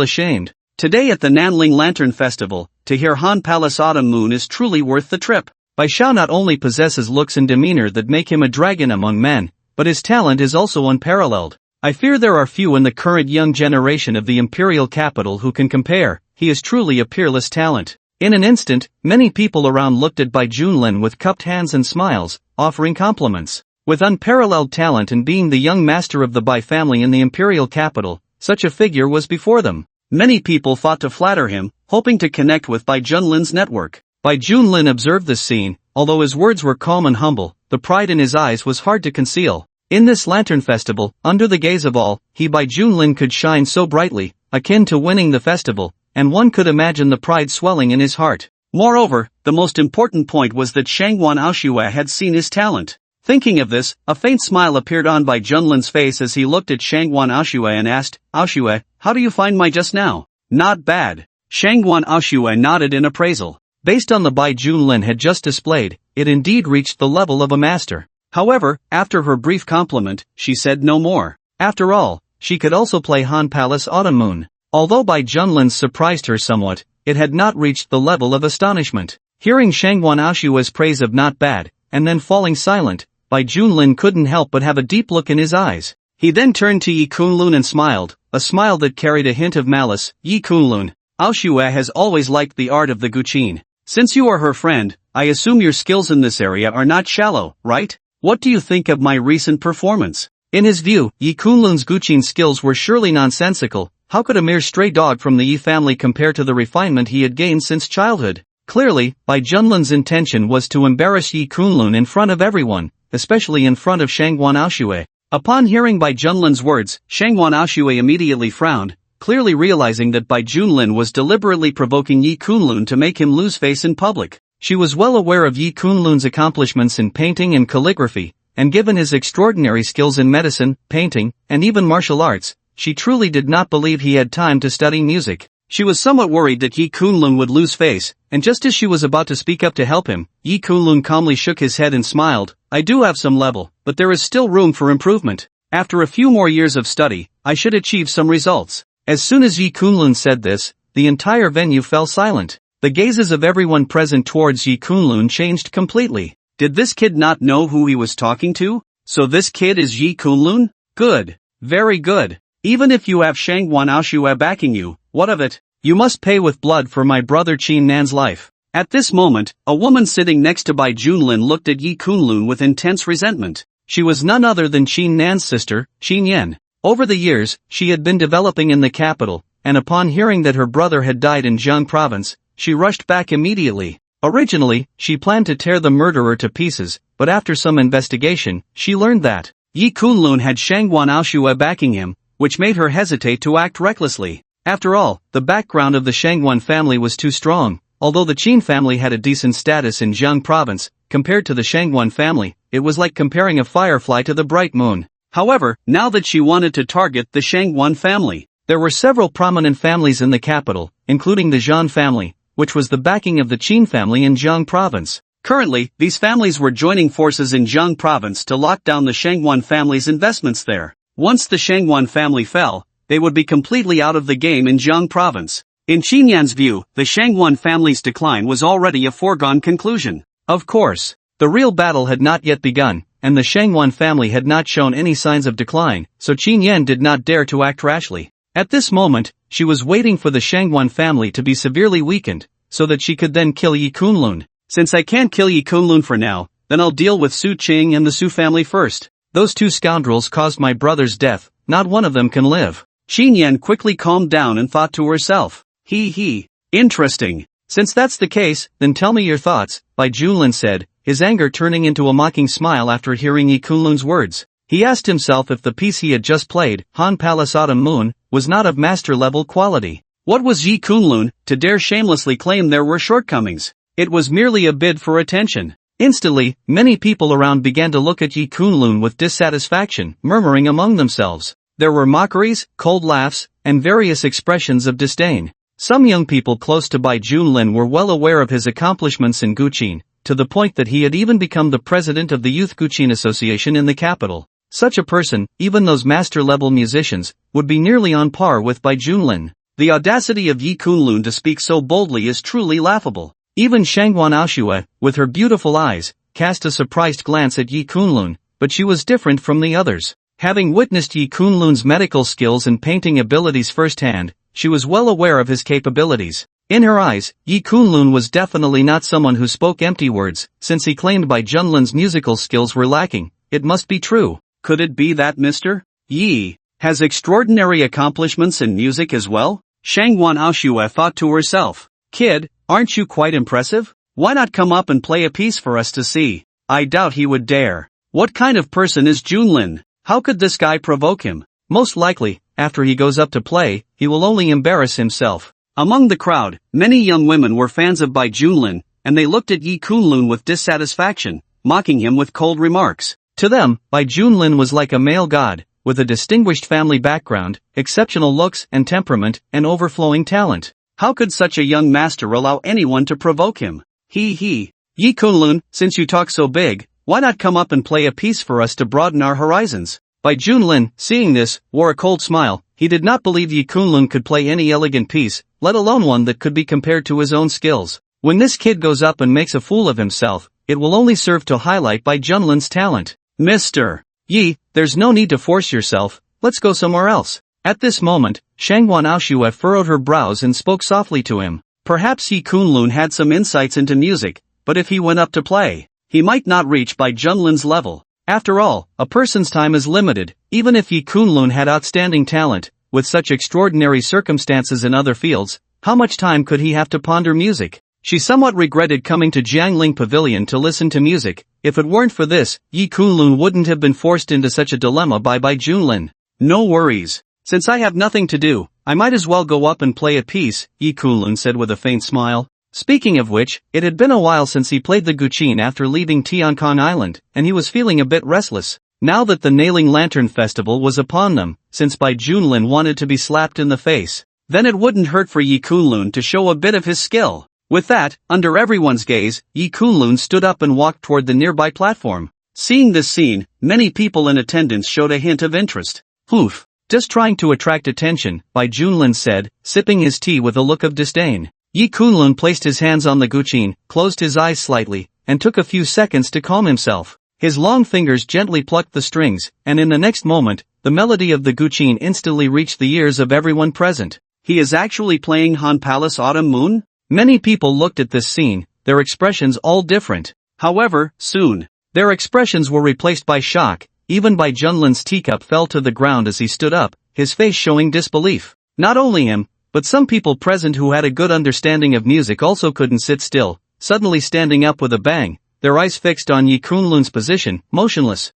ashamed. Today at the Nanling Lantern Festival, to hear Han Palace Autumn Moon is truly worth the trip. Bai Xiao not only possesses looks and demeanor that make him a dragon among men, but his talent is also unparalleled. I fear there are few in the current young generation of the imperial capital who can compare. He is truly a peerless talent. In an instant, many people around looked at Bai Junlin with cupped hands and smiles, offering compliments. With unparalleled talent and being the young master of the Bai family in the imperial capital, such a figure was before them. Many people fought to flatter him, hoping to connect with Bai Junlin's network. Bai Junlin observed this scene. Although his words were calm and humble, the pride in his eyes was hard to conceal. In this Lantern Festival, under the gaze of all, he Bai Junlin could shine so brightly, akin to winning the festival, and one could imagine the pride swelling in his heart. Moreover, the most important point was that Shangwan Aoshue had seen his talent. Thinking of this, a faint smile appeared on Bai Junlin's face as he looked at Shangwan Aoshue and asked, "Aoshue, how do you find my just now?" "Not bad." Shangwan Aoshue nodded in appraisal. Based on the Bai Junlin had just displayed, it indeed reached the level of a master. However, after her brief compliment, she said no more. After all, she could also play Han Palace Autumn Moon. Although Bai Junlin surprised her somewhat, it had not reached the level of astonishment. Hearing Shangwan Aoshue's praise of not bad, and then falling silent, Bai Junlin couldn't help but have a deep look in his eyes. He then turned to Yi Kunlun and smiled, a smile that carried a hint of malice. "Yi Kunlun, Aoshue has always liked the art of the guqin. Since you are her friend, I assume your skills in this area are not shallow, right? What do you think of my recent performance?" In his view, Yi Kunlun's guqin skills were surely nonsensical. How could a mere stray dog from the Yi family compare to the refinement he had gained since childhood? Clearly, Bai Junlin's intention was to embarrass Yi Kunlun in front of everyone, especially in front of Shangwan Aoshue. Upon hearing Bai Junlin's words, Shangwan Aoshue immediately frowned, clearly realizing that Bai Junlin was deliberately provoking Yi Kunlun to make him lose face in public. She was well aware of Yi Kunlun's accomplishments in painting and calligraphy, and given his extraordinary skills in medicine, painting, and even martial arts, she truly did not believe he had time to study music. She was somewhat worried that Yi Kunlun would lose face, and just as she was about to speak up to help him, Yi Kunlun calmly shook his head and smiled. "I do have some level, but there is still room for improvement. After a few more years of study, I should achieve some results." As soon as Yi Kunlun said this, the entire venue fell silent. The gazes of everyone present towards Yi Kunlun changed completely. Did this kid not know who he was talking to? So this kid is Yi Kunlun? Good. Very good. Even if you have Shangwan Aoshue backing you, what of it? You must pay with blood for my brother Chingan's life. At this moment, a woman sitting next to Bai Junlin looked at Yi Kunlun with intense resentment. She was none other than Chingan's sister, Chingan. Over the years, she had been developing in the capital, and upon hearing that her brother had died in Jiang province, she rushed back immediately. Originally, she planned to tear the murderer to pieces, but after some investigation, she learned that Yi Kunlun had Shangwan Aoshue backing him, which made her hesitate to act recklessly. After all, the background of the Shangwan family was too strong. Although the Qin family had a decent status in Jiang province, compared to the Shangwan family, it was like comparing a firefly to the bright moon. However, now that she wanted to target the Shangwan family, there were several prominent families in the capital, including the Zhan family, which was the backing of the Qin family in Jiang province. Currently, these families were joining forces in Jiang province to lock down the Shangwan family's investments there. Once the Shangwan family fell, they would be completely out of the game in Jiang province. In Chingan's view, the Shangwan family's decline was already a foregone conclusion. Of course, the real battle had not yet begun, and the Shangwan family had not shown any signs of decline, so Chingan did not dare to act rashly. At this moment, she was waiting for the Shangwan family to be severely weakened, so that she could then kill Yi Kunlun. Since I can't kill Yi Kunlun for now, then I'll deal with Su Qing and the Su family first. Those two scoundrels caused my brother's death, not one of them can live. Chingan quickly calmed down and thought to herself. Interesting. Since that's the case, then tell me your thoughts, Bai Junlin said, his anger turning into a mocking smile after hearing Yi Kunlun's words. He asked himself if the piece he had just played, Han Palace Autumn Moon, was not of master-level quality. What was Yi Kunlun to dare shamelessly claim there were shortcomings? It was merely a bid for attention. Instantly, many people around began to look at Yi Kunlun with dissatisfaction, murmuring among themselves. There were mockeries, cold laughs, and various expressions of disdain. Some young people close to Bai Junlin were well aware of his accomplishments in Guqin, to the point that he had even become the president of the Youth Guqin Association in the capital. Such a person, even those master-level musicians, would be nearly on par with Bai Junlin. The audacity of Yi Kunlun to speak so boldly is truly laughable. Even Shangwan Aoshue, with her beautiful eyes, cast a surprised glance at Yi Kunlun, but she was different from the others. Having witnessed Yi Kunlun's medical skills and painting abilities firsthand, she was well aware of his capabilities. In her eyes, Yi Kunlun was definitely not someone who spoke empty words, since he claimed Bai Junlin's musical skills were lacking. It must be true. Could it be that Mr. Yi has extraordinary accomplishments in music as well? Shangwan Aoshue thought to herself. Kid, aren't you quite impressive? Why not come up and play a piece for us to see? I doubt he would dare. What kind of person is Junlin? How could this guy provoke him? Most likely, after he goes up to play, he will only embarrass himself. Among the crowd, many young women were fans of Bai Junlin, and they looked at Yi Kunlun with dissatisfaction, mocking him with cold remarks. To them, Bai Junlin was like a male god, with a distinguished family background, exceptional looks and temperament, and overflowing talent. How could such a young master allow anyone to provoke him? Yi Kunlun, since you talk so big, why not come up and play a piece for us to broaden our horizons? Bai Junlin, seeing this, wore a cold smile. He did not believe Yi Kunlun could play any elegant piece, let alone one that could be compared to his own skills. When this kid goes up and makes a fool of himself, it will only serve to highlight Bai Junlin's talent. Mr. Yi, there's no need to force yourself, let's go somewhere else. At this moment, Shangwan Aoshue furrowed her brows and spoke softly to him. Perhaps Yi Kunlun had some insights into music, but if he went up to play, he might not reach Bai Junlin's level. After all, a person's time is limited. Even if Yi Kunlun had outstanding talent, with such extraordinary circumstances in other fields, how much time could he have to ponder music? She somewhat regretted coming to Jiangling Pavilion to listen to music. If it weren't for this, Yi Kunlun wouldn't have been forced into such a dilemma by Bai Junlin. No worries. Since I have nothing to do, I might as well go up and play a piece, Yi Kunlun said with a faint smile. Speaking of which, it had been a while since he played the Guqin after leaving Tiancong Island, and he was feeling a bit restless. Now that the Nanling Lantern Festival was upon them, since Bai Junlin wanted to be slapped in the face, then it wouldn't hurt for Yi Kunlun to show a bit of his skill. With that, under everyone's gaze, Yi Kunlun stood up and walked toward the nearby platform. Seeing this scene, many people in attendance showed a hint of interest. Just trying to attract attention, Bai Junlin said, sipping his tea with a look of disdain. Yi Kunlun placed his hands on the guqin, closed his eyes slightly, and took a few seconds to calm himself. His long fingers gently plucked the strings, and in the next moment, the melody of the guqin instantly reached the ears of everyone present. He is actually playing Han Palace Autumn Moon? Many people looked at this scene, their expressions all different. However, soon, their expressions were replaced by shock. Even Bai Junlin's teacup fell to the ground as he stood up, his face showing disbelief. Not only him, but some people present who had a good understanding of music also couldn't sit still, suddenly standing up with a bang, their eyes fixed on Yi Kunlun's position, motionless.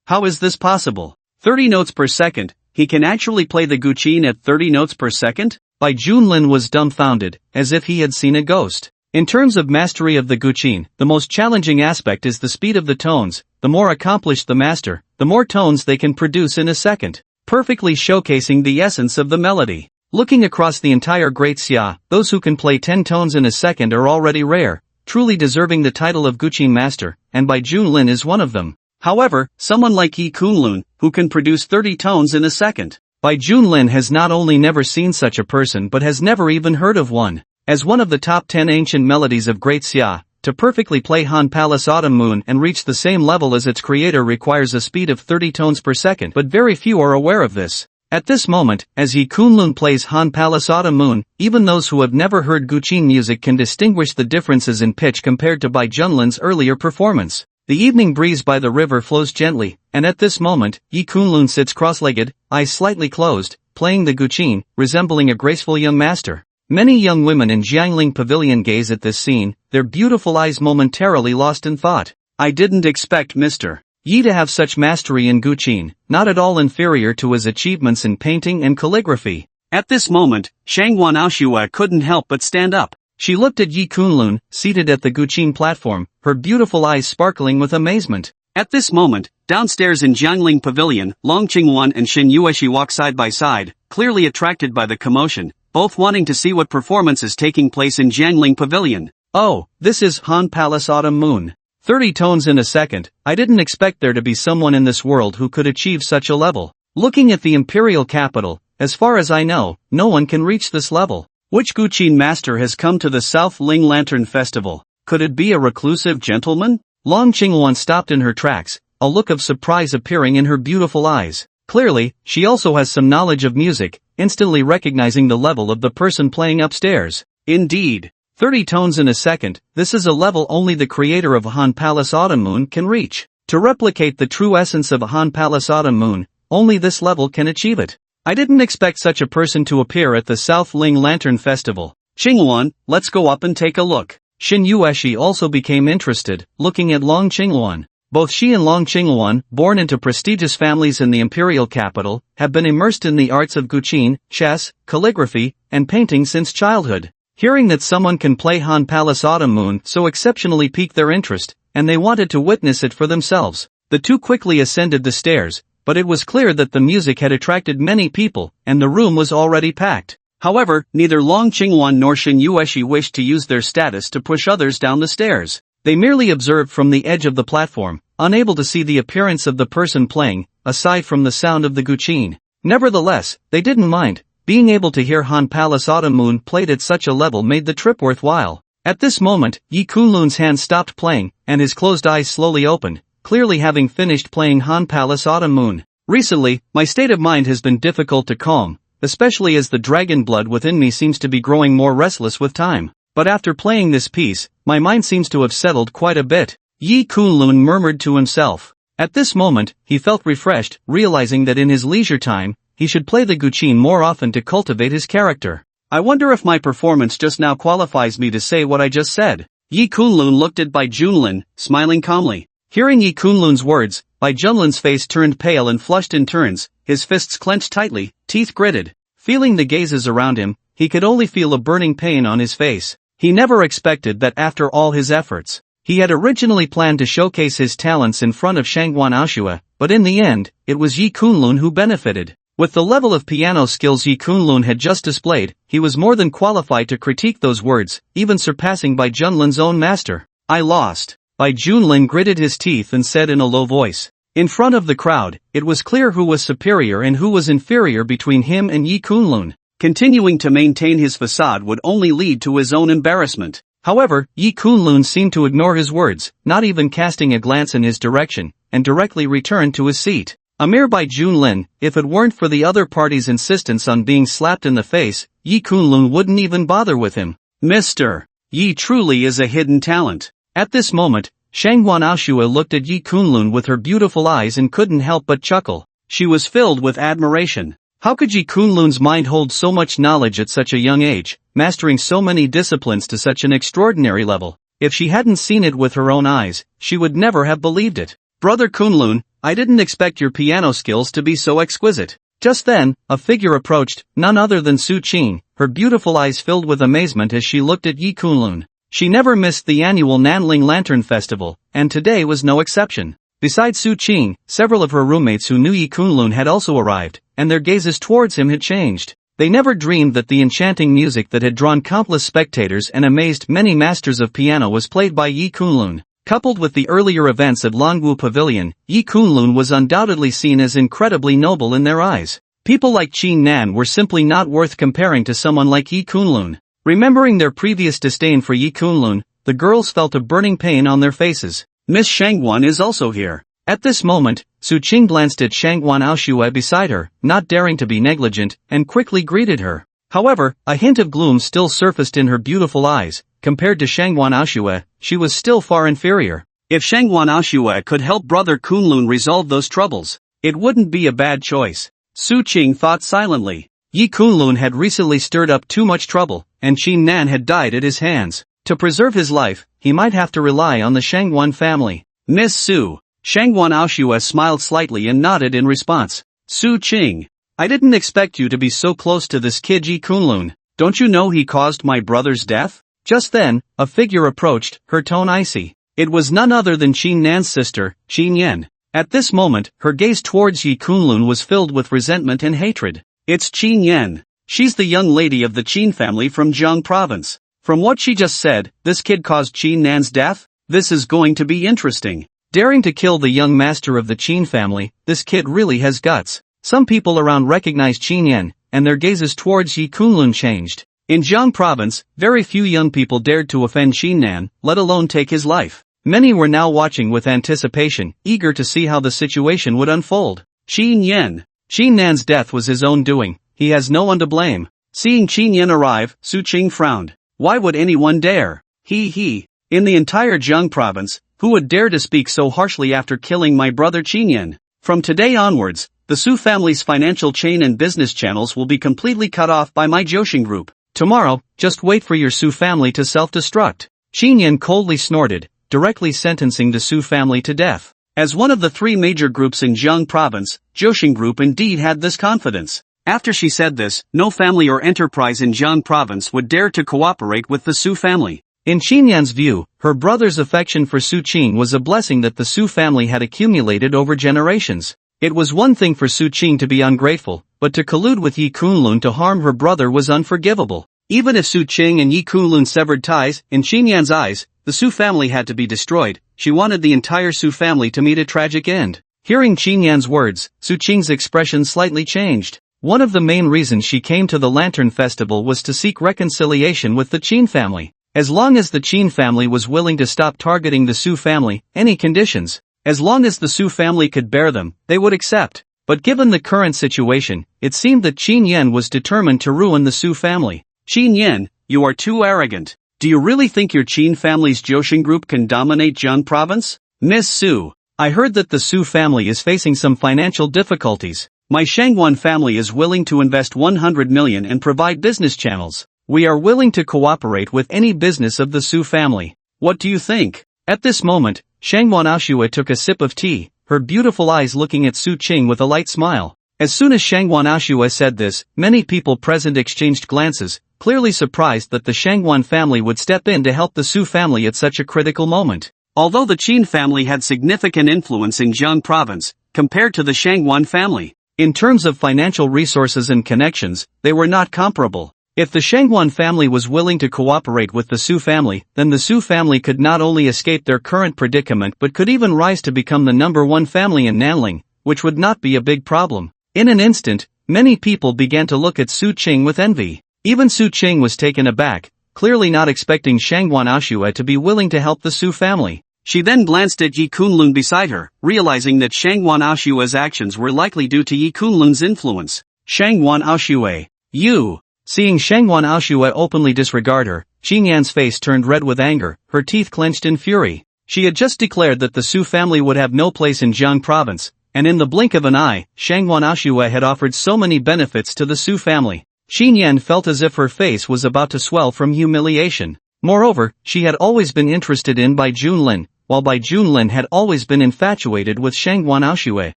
How is this possible? 30 notes per second, he can actually play the guqin at 30 notes per second? Bai Junlin was dumbfounded, as if he had seen a ghost. In terms of mastery of the guqin, the most challenging aspect is the speed of the tones. The more accomplished the master, the more tones they can produce in a second, perfectly showcasing the essence of the melody. Looking across the entire Great Xia, those who can play 10 tones in a second are already rare, truly deserving the title of guqin master, and Bai Junlin is one of them. However, someone like Yi Kunlun, who can produce 30 tones in a second. Bai Junlin has not only never seen such a person but has never even heard of one. As one of the top 10 ancient melodies of Great Xia, to perfectly play Han Palace Autumn Moon and reach the same level as its creator requires a speed of 30 tones per second, but very few are aware of this. At this moment, as Yi Kunlun plays Han Palace Autumn Moon, even those who have never heard guqin music can distinguish the differences in pitch compared to Bai Junlin's earlier performance. The evening breeze by the river flows gently, and at this moment, Yi Kunlun sits cross-legged, eyes slightly closed, playing the guqin, resembling a graceful young master. Many young women in Jiangling Pavilion gaze at this scene, their beautiful eyes momentarily lost in thought. I didn't expect Mr. Yi to have such mastery in guqin, not at all inferior to his achievements in painting and calligraphy. At this moment, Shangwan Aoshua couldn't help but stand up. She looked at Yi Kunlun, seated at the guqin platform, her beautiful eyes sparkling with amazement. At this moment, downstairs in Jiangling Pavilion, Long Qingwan and Shin Yueshi walk side by side, clearly attracted by the commotion, both wanting to see what performance is taking place in Jiangling Pavilion. Oh, this is Han Palace Autumn Moon. 30 tones in a second. I didn't expect there to be someone in this world who could achieve such a level. Looking at the imperial capital, as far as I know, no one can reach this level. Which guqin master has come to the South Ling Lantern Festival? Could it be a reclusive gentleman? Long Qingwan stopped in her tracks, a look of surprise appearing in her beautiful eyes. Clearly, she also has some knowledge of music, instantly recognizing the level of the person playing upstairs. Indeed, 30 tones in a second, this is a level only the creator of Han Palace Autumn Moon can reach. To replicate the true essence of Han Palace Autumn Moon, only this level can achieve it. I didn't expect such a person to appear at the South Ling Lantern Festival. Qingwan, let's go up and take a look. Shin Yueshi also became interested, looking at Long Qingwan. Both she and Long Qingwan, born into prestigious families in the imperial capital, have been immersed in the arts of guqin, chess, calligraphy, and painting since childhood. Hearing that someone can play Han Palace Autumn Moon so exceptionally piqued their interest, and they wanted to witness it for themselves. The two quickly ascended the stairs, but it was clear that the music had attracted many people, and the room was already packed. However, neither Long Qingwan nor Shin Yueshi wished to use their status to push others down the stairs. They merely observed from the edge of the platform, unable to see the appearance of the person playing, aside from the sound of the guqin. Nevertheless, they didn't mind. Being able to hear Han Palace Autumn Moon played at such a level made the trip worthwhile. At this moment, Yi Kunlun's hand stopped playing, and his closed eyes slowly opened, clearly having finished playing Han Palace Autumn Moon. Recently, my state of mind has been difficult to calm, especially as the dragon blood within me seems to be growing more restless with time. But after playing this piece, my mind seems to have settled quite a bit. Yi Kunlun murmured to himself. At this moment, he felt refreshed, realizing that in his leisure time, he should play the guqin more often to cultivate his character. I wonder if my performance just now qualifies me to say what I just said. Yi Kunlun looked at Bai Junlin, smiling calmly. Hearing Yi Kunlun's words, Bai Junlin's face turned pale and flushed in turns, his fists clenched tightly, teeth gritted. Feeling the gazes around him, he could only feel a burning pain on his face. He never expected that after all his efforts, he had originally planned to showcase his talents in front of Shangwan Aoshua, but in the end, it was Yi Kunlun who benefited. With the level of piano skills Yi Kunlun had just displayed, he was more than qualified to critique those words, even surpassing Bai Junlin's own master. I lost. Bai Junlin gritted his teeth and said in a low voice. In front of the crowd, it was clear who was superior and who was inferior between him and Yi Kunlun. Continuing to maintain his facade would only lead to his own embarrassment. However, Yi Kunlun seemed to ignore his words, not even casting a glance in his direction, and directly returned to his seat. Amir by Junlin, if it weren't for the other party's insistence on being slapped in the face, Yi Kunlun wouldn't even bother with him. Mr. Yi truly is a hidden talent. At this moment, Shangwan Aoshua looked at Yi Kunlun with her beautiful eyes and couldn't help but chuckle. She was filled with admiration. How could Yi Kunlun's mind hold so much knowledge at such a young age, mastering so many disciplines to such an extraordinary level? If she hadn't seen it with her own eyes, she would never have believed it. Brother Kunlun, I didn't expect your piano skills to be so exquisite. Just then, a figure approached, none other than Su Qing, her beautiful eyes filled with amazement as she looked at Yi Kunlun. She never missed the annual Nanling Lantern Festival, and today was no exception. Besides Su Qing, several of her roommates who knew Yi Kunlun had also arrived, and their gazes towards him had changed. They never dreamed that the enchanting music that had drawn countless spectators and amazed many masters of piano was played by Yi Kunlun. Coupled with the earlier events at Longwu Pavilion, Yi Kunlun was undoubtedly seen as incredibly noble in their eyes. People like Chingan were simply not worth comparing to someone like Yi Kunlun. Remembering their previous disdain for Yi Kunlun, the girls felt a burning pain on their faces. Miss Shangwan is also here. At this moment, Su Qing glanced at Shangwan Aoshua beside her, not daring to be negligent, and quickly greeted her. However, a hint of gloom still surfaced in her beautiful eyes. Compared to Shangwan Aoshua, she was still far inferior. If Shangwan Aoshua could help brother Kunlun resolve those troubles, it wouldn't be a bad choice. Su Qing thought silently. Yi Kunlun had recently stirred up too much trouble, and Chingan had died at his hands. To preserve his life, he might have to rely on the Shangwan family. Miss Su. Shangwan Aoshua smiled slightly and nodded in response. Su Qing. I didn't expect you to be so close to this kid Yi Kunlun. Don't you know he caused my brother's death? Just then, a figure approached, her tone icy. It was none other than Chingan's sister, Chingan. At this moment, her gaze towards Yi Kunlun was filled with resentment and hatred. It's Chingan. She's the young lady of the Qin family from Jiang province. From what she just said, this kid caused Chingan's death? This is going to be interesting. Daring to kill the young master of the Qin family, this kid really has guts. Some people around recognized Chingan, and their gazes towards Yi Kunlun changed. In Jiang province, very few young people dared to offend Chingan, let alone take his life. Many were now watching with anticipation, eager to see how the situation would unfold. Chingan. Chingan's death was his own doing, he has no one to blame. Seeing Chingan arrive, Su Qing frowned. Why would anyone dare? In the entire Jiang province, who would dare to speak so harshly after killing my brother Chingan? From today onwards, the Su family's financial chain and business channels will be completely cut off by my Jiang group. Tomorrow, just wait for your Su family to self-destruct. Chingan coldly snorted, directly sentencing the Su family to death. As one of the three major groups in Jiang province, Jiang group indeed had this confidence. After she said this, no family or enterprise in Jiang province would dare to cooperate with the Su family. In Chinyan's view, her brother's affection for Su Qing was a blessing that the Su family had accumulated over generations. It was one thing for Su Qing to be ungrateful, but to collude with Yi Kunlun to harm her brother was unforgivable. Even if Su Qing and Yi Kunlun severed ties, in Chinyan's eyes, the Su family had to be destroyed. She wanted the entire Su family to meet a tragic end. Hearing Chinyan's words, Su Qing's expression slightly changed. One of the main reasons she came to the Lantern Festival was to seek reconciliation with the Qin family. As long as the Qin family was willing to stop targeting the Su family, any conditions, as long as the Su family could bear them, they would accept. But given the current situation, it seemed that Chinyan was determined to ruin the Su family. Chinyan, you are too arrogant. Do you really think your Qin family's Jiang group can dominate Jiang province? Miss Su, I heard that the Su family is facing some financial difficulties. My Shangwan family is willing to invest 100 million and provide business channels. We are willing to cooperate with any business of the Su family. What do you think? At this moment, Shangwan Aoshua took a sip of tea, her beautiful eyes looking at Su Qing with a light smile. As soon as Shangwan Aoshua said this, many people present exchanged glances, clearly surprised that the Shangwan family would step in to help the Su family at such a critical moment. Although the Qin family had significant influence in Jiang province, compared to the Shangwan family, in terms of financial resources and connections, they were not comparable. If the Shangwan family was willing to cooperate with the Su family, then the Su family could not only escape their current predicament but could even rise to become the #1 family in Nanling, which would not be a big problem. In an instant, many people began to look at Su Qing with envy. Even Su Qing was taken aback, clearly not expecting Shangwan Ashue to be willing to help the Su family. She then glanced at Yi Kunlun beside her, realizing that Shangwan Ashue's actions were likely due to Yi Kunlun's influence. Shangwan Ashue. You! Seeing Shangwan Ashue openly disregard her, Chingan's face turned red with anger, her teeth clenched in fury. She had just declared that the Su family would have no place in Jiang province, and in the blink of an eye, Shangwan Ashue had offered so many benefits to the Su family. Chingan felt as if her face was about to swell from humiliation. Moreover, she had always been interested in Bai Junlin, while Bai Junlin had always been infatuated with Shangwan Ashue.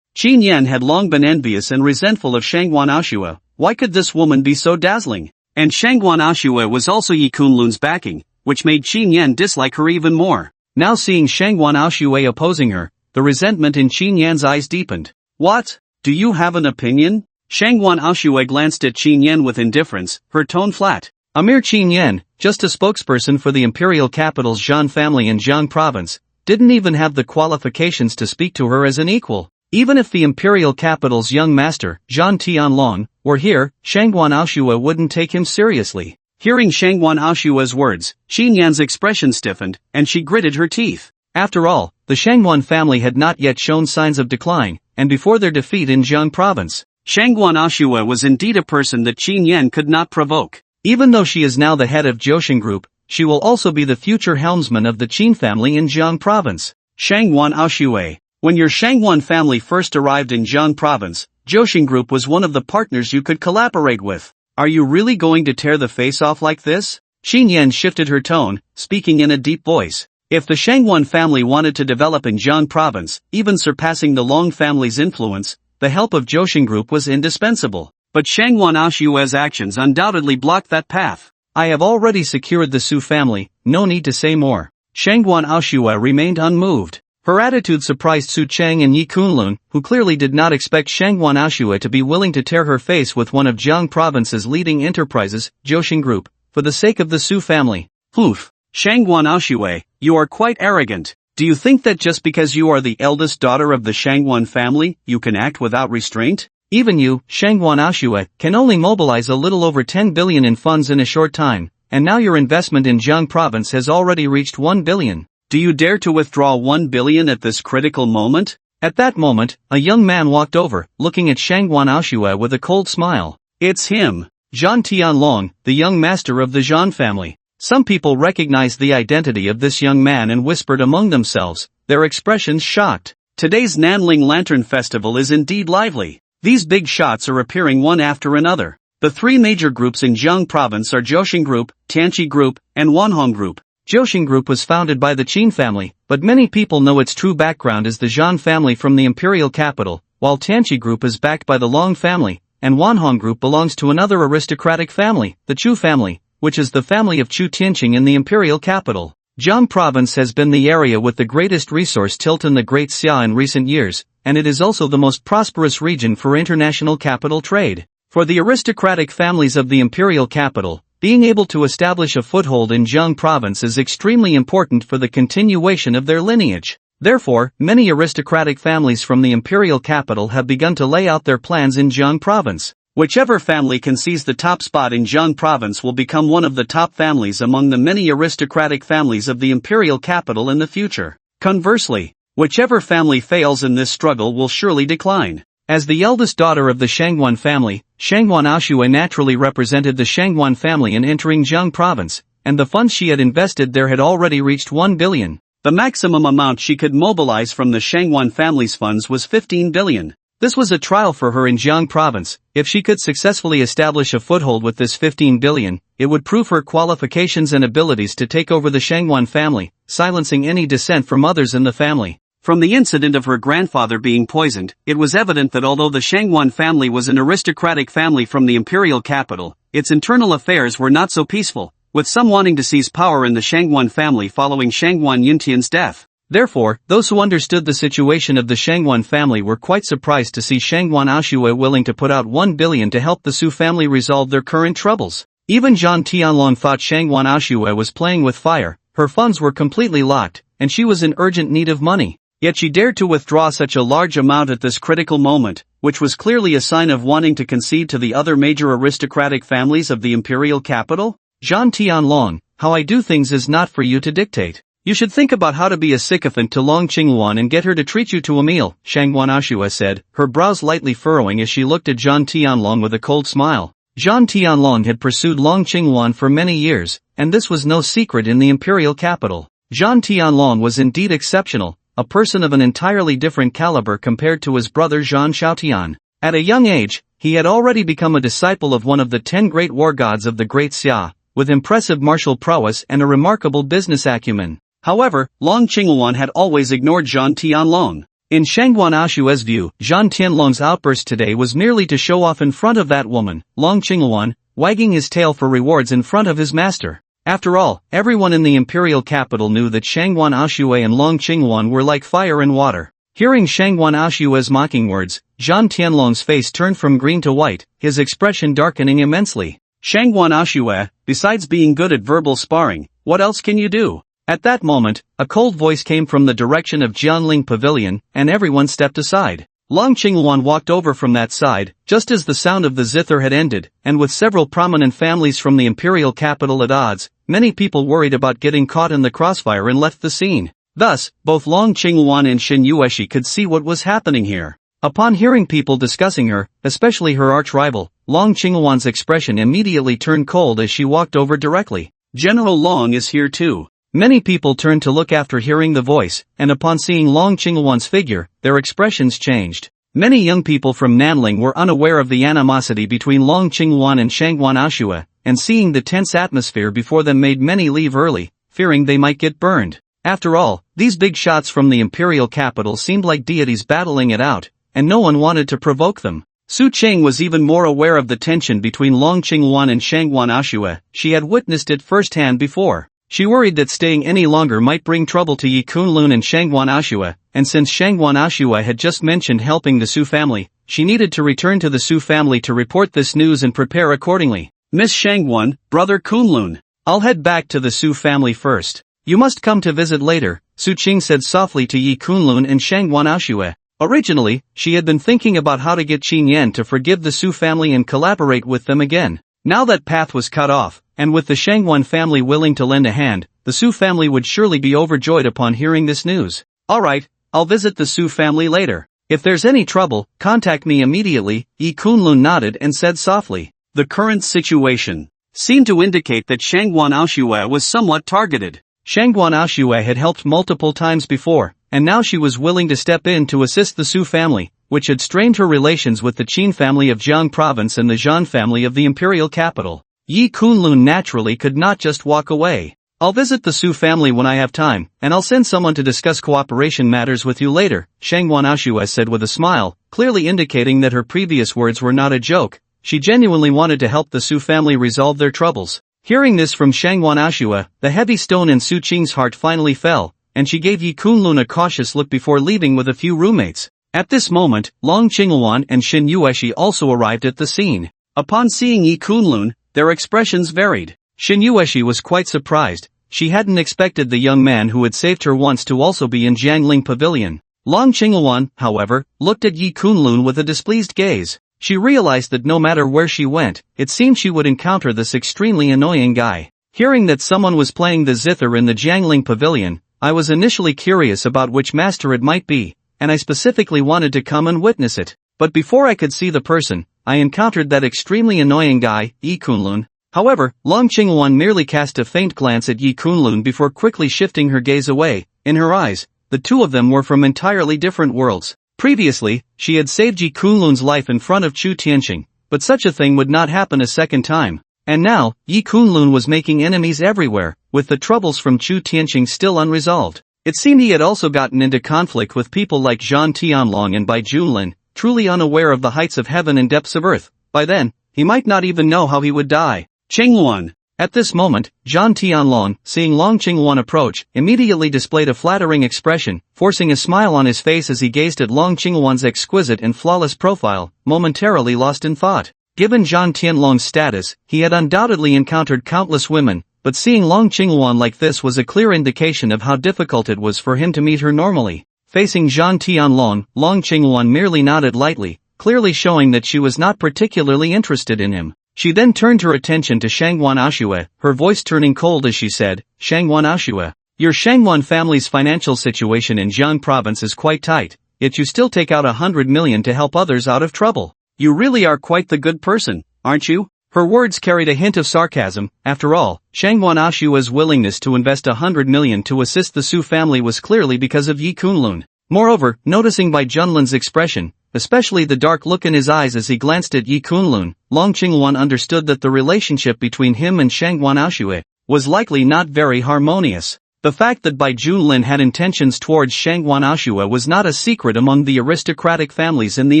Chingan had long been envious and resentful of Shangwan Ashue. Why could this woman be so dazzling? And Shangwan Ashue was also Yi Kunlun's backing, which made Chingan dislike her even more. Now seeing Shangwan Ashue opposing her, the resentment in Chingan's eyes deepened. What? Do you have an opinion? Shangwan Ashue glanced at Chingan with indifference, her tone flat. A mere Chingan, just a spokesperson for the imperial capital's Zhan family in Jiang province, didn't even have the qualifications to speak to her as an equal. Even if the imperial capital's young master, Zhan Tianlong, were here, Shangwan Ashue wouldn't take him seriously. Hearing Shangwan Ashue's words, Chinyan's expression stiffened, and she gritted her teeth. After all, the Shangwan family had not yet shown signs of decline, and before their defeat in Jiang province, Shangwan Ashue was indeed a person that Chinyan could not provoke. Even though she is now the head of Jiang Group, she will also be the future helmsman of the Qin family in Jiang province. Shangwan Ashue. When your Shangwan family first arrived in Jiang province, Jiang Group was one of the partners you could collaborate with. Are you really going to tear the face off like this? Chinyan shifted her tone, speaking in a deep voice. If the Shangwan family wanted to develop in Jiang province, even surpassing the Long family's influence, the help of Jiang Group was indispensable. But Shangwan Ashue's actions undoubtedly blocked that path. I have already secured the Su family, no need to say more. Shangwan Ashue remained unmoved. Her attitude surprised Su Cheng and Yi Kunlun, who clearly did not expect Shangwan Ashue to be willing to tear her face with one of Jiang province's leading enterprises, Jiang Group, for the sake of the Su family. Oof. Shangwan Ashue, you are quite arrogant. Do you think that just because you are the eldest daughter of the Shangwan family, you can act without restraint? Even you, Shangwan Ashue, can only mobilize a little over 10 billion in funds in a short time, and now your investment in Jiang province has already reached 1 billion. Do you dare to withdraw 1 billion at this critical moment? At that moment, a young man walked over, looking at Shangwan Ashue with a cold smile. It's him, Zhan Tianlong, the young master of the Zhan family. Some people recognized the identity of this young man and whispered among themselves, their expressions shocked. Today's Nanling Lantern Festival is indeed lively. These big shots are appearing one after another. The three major groups in Jiang province are Jiang Group, Tianqi Group, and Wanhong Group. Jiang Group was founded by the Qin family, but many people know its true background as the Zhan family from the imperial capital, while Tianqi Group is backed by the Long family, and Wanhong Group belongs to another aristocratic family, the Chu family, which is the family of Chu Tianqing in the imperial capital. Jiang province has been the area with the greatest resource tilt in the Great Xia in recent years, and it is also the most prosperous region for international capital trade. For the aristocratic families of the imperial capital, being able to establish a foothold in Jiang province is extremely important for the continuation of their lineage. Therefore, many aristocratic families from the imperial capital have begun to lay out their plans in Jiang province. Whichever family can seize the top spot in Jiang province will become one of the top families among the many aristocratic families of the imperial capital in the future. Conversely, whichever family fails in this struggle will surely decline. As the eldest daughter of the Shangwan family, Shangwan Ashue naturally represented the Shangwan family in entering Jiang province, and the funds she had invested there had already reached 1 billion. The maximum amount she could mobilize from the Shangwan family's funds was 15 billion. This was a trial for her in Jiang province. If she could successfully establish a foothold with this 15 billion, it would prove her qualifications and abilities to take over the Shangwan family, silencing any dissent from others in the family. From the incident of her grandfather being poisoned, it was evident that although the Shangwan family was an aristocratic family from the imperial capital, its internal affairs were not so peaceful, with some wanting to seize power in the Shangwan family following Shangwan Yuntian's death. Therefore, those who understood the situation of the Shangwan family were quite surprised to see Shangwan Ashue willing to put out 1 billion to help the Su family resolve their current troubles. Even Zhan Tianlong thought Shangwan Aoshue was playing with fire. Her funds were completely locked, and she was in urgent need of money. Yet she dared to withdraw such a large amount at this critical moment, which was clearly a sign of wanting to concede to the other major aristocratic families of the imperial capital. Zhan Tianlong, how I do things is not for you to dictate. You should think about how to be a sycophant to Long Qingwan and get her to treat you to a meal, Shangwan Aoshue said, her brows lightly furrowing as she looked at Zhan Tianlong with a cold smile. Zhan Tianlong had pursued Long Qingwan for many years, and this was no secret in the imperial capital. Zhan Tianlong was indeed exceptional, a person of an entirely different caliber compared to his brother Zhan Xiaotian. At a young age, he had already become a disciple of one of the 10 great war gods of the Great Xia, with impressive martial prowess and a remarkable business acumen. However, Long Qingwan had always ignored Zhan Tianlong. In Shangwan Aoshue's view, Zhan Tianlong's outburst today was merely to show off in front of that woman, Long Qingwan, wagging his tail for rewards in front of his master. After all, everyone in the imperial capital knew that Shangwan Aoshue and Long Qingwan were like fire and water. Hearing Shangwan Aoshue's mocking words, Zhan Tianlong's face turned from green to white, his expression darkening immensely. Shangwan Aoshue, besides being good at verbal sparring, what else can you do? At that moment, a cold voice came from the direction of Jiangling Pavilion, and everyone stepped aside. Long Qingwan walked over from that side, just as the sound of the zither had ended, and with several prominent families from the imperial capital at odds, many people worried about getting caught in the crossfire and left the scene. Thus, both Long Qingwan and Shin Yueshi could see what was happening here. Upon hearing people discussing her, especially her arch-rival, Long Qingwan's expression immediately turned cold as she walked over directly. General Long is here too. Many people turned to look after hearing the voice, and upon seeing Long Qingwan's figure, their expressions changed. Many young people from Nanling were unaware of the animosity between Long Qingwan and Shangwan Aoshue, and seeing the tense atmosphere before them made many leave early, fearing they might get burned. After all, these big shots from the imperial capital seemed like deities battling it out, and no one wanted to provoke them. Su Cheng was even more aware of the tension between Long Qingwan and Shangwan Aoshue. She had witnessed it firsthand before. She worried that staying any longer might bring trouble to Yi Kunlun and Shangwan Aoshue, and since Shangwan Aoshue had just mentioned helping the Su family, she needed to return to the Su family to report this news and prepare accordingly. Miss Shangwan, Brother Kunlun, I'll head back to the Su family first. You must come to visit later, Su Qing said softly to Yi Kunlun and Shangwan Aoshue. Originally, she had been thinking about how to get Chingan to forgive the Su family and collaborate with them again. Now that path was cut off, and with the Shangwan family willing to lend a hand, the Su family would surely be overjoyed upon hearing this news. Alright, I'll visit the Su family later. If there's any trouble, contact me immediately, Yi Kunlun nodded and said softly. The current situation seemed to indicate that Shangwan Aoshue was somewhat targeted. Shangwan Aoshue had helped multiple times before, and now she was willing to step in to assist the Su family, which had strained her relations with the Qin family of Jiang province and the Zhan family of the imperial capital. Yi Kunlun naturally could not just walk away. I'll visit the Su family when I have time, and I'll send someone to discuss cooperation matters with you later, Shangwan Aoshue said with a smile, clearly indicating that her previous words were not a joke. She genuinely wanted to help the Su family resolve their troubles. Hearing this from Shangwan Aoshue, the heavy stone in Su Qing's heart finally fell, and she gave Yi Kunlun a cautious look before leaving with a few roommates. At this moment, Long Qingwan and Shin Yueshi also arrived at the scene. Upon seeing Yi Kunlun, their expressions varied. Shin Yueshi was quite surprised. She hadn't expected the young man who had saved her once to also be in Jiangling Pavilion. Long Qingwan, however, looked at Yi Kunlun with a displeased gaze. She realized that no matter where she went, it seemed she would encounter this extremely annoying guy. Hearing that someone was playing the zither in the Jiangling Pavilion, I was initially curious about which master it might be, and I specifically wanted to come and witness it. But before I could see the person, I encountered that extremely annoying guy, Yi Kunlun. However, Long Qingwan merely cast a faint glance at Yi Kunlun before quickly shifting her gaze away. In her eyes, the two of them were from entirely different worlds. Previously, she had saved Yi Kunlun's life in front of Chu Tianqing, but such a thing would not happen a second time. And now, Yi Kunlun was making enemies everywhere, with the troubles from Chu Tianqing still unresolved. It seemed he had also gotten into conflict with people like Zhan Tianlong and Bai Junlin, truly unaware of the heights of heaven and depths of earth. By then, he might not even know how he would die. Qingwan. At this moment, Zhan Tianlong, seeing Long Qingwan approach, immediately displayed a flattering expression, forcing a smile on his face as he gazed at Long Qingwan's exquisite and flawless profile, momentarily lost in thought. Given Zhan Tianlong's status, he had undoubtedly encountered countless women, but seeing Long Qingluan like this was a clear indication of how difficult it was for him to meet her normally. Facing Zhan Tianlong, Long Qingluan merely nodded lightly, clearly showing that she was not particularly interested in him. She then turned her attention to Shangwan Ashue, her voice turning cold as she said, "Shangwan Ashue, your Shangwan family's financial situation in Jiang province is quite tight, yet you still take out 100 million to help others out of trouble. You really are quite the good person, aren't you?" Her words carried a hint of sarcasm. After all, Shangwan Ashua's willingness to invest 100 million to assist the Su family was clearly because of Yi Kunlun. Moreover, noticing Bai Junlin's expression, especially the dark look in his eyes as he glanced at Yi Kunlun, Long Qingluan understood that the relationship between him and Shangwan Ashue was likely not very harmonious. The fact that Bai Junlin had intentions towards Shangwan Ashue was not a secret among the aristocratic families in the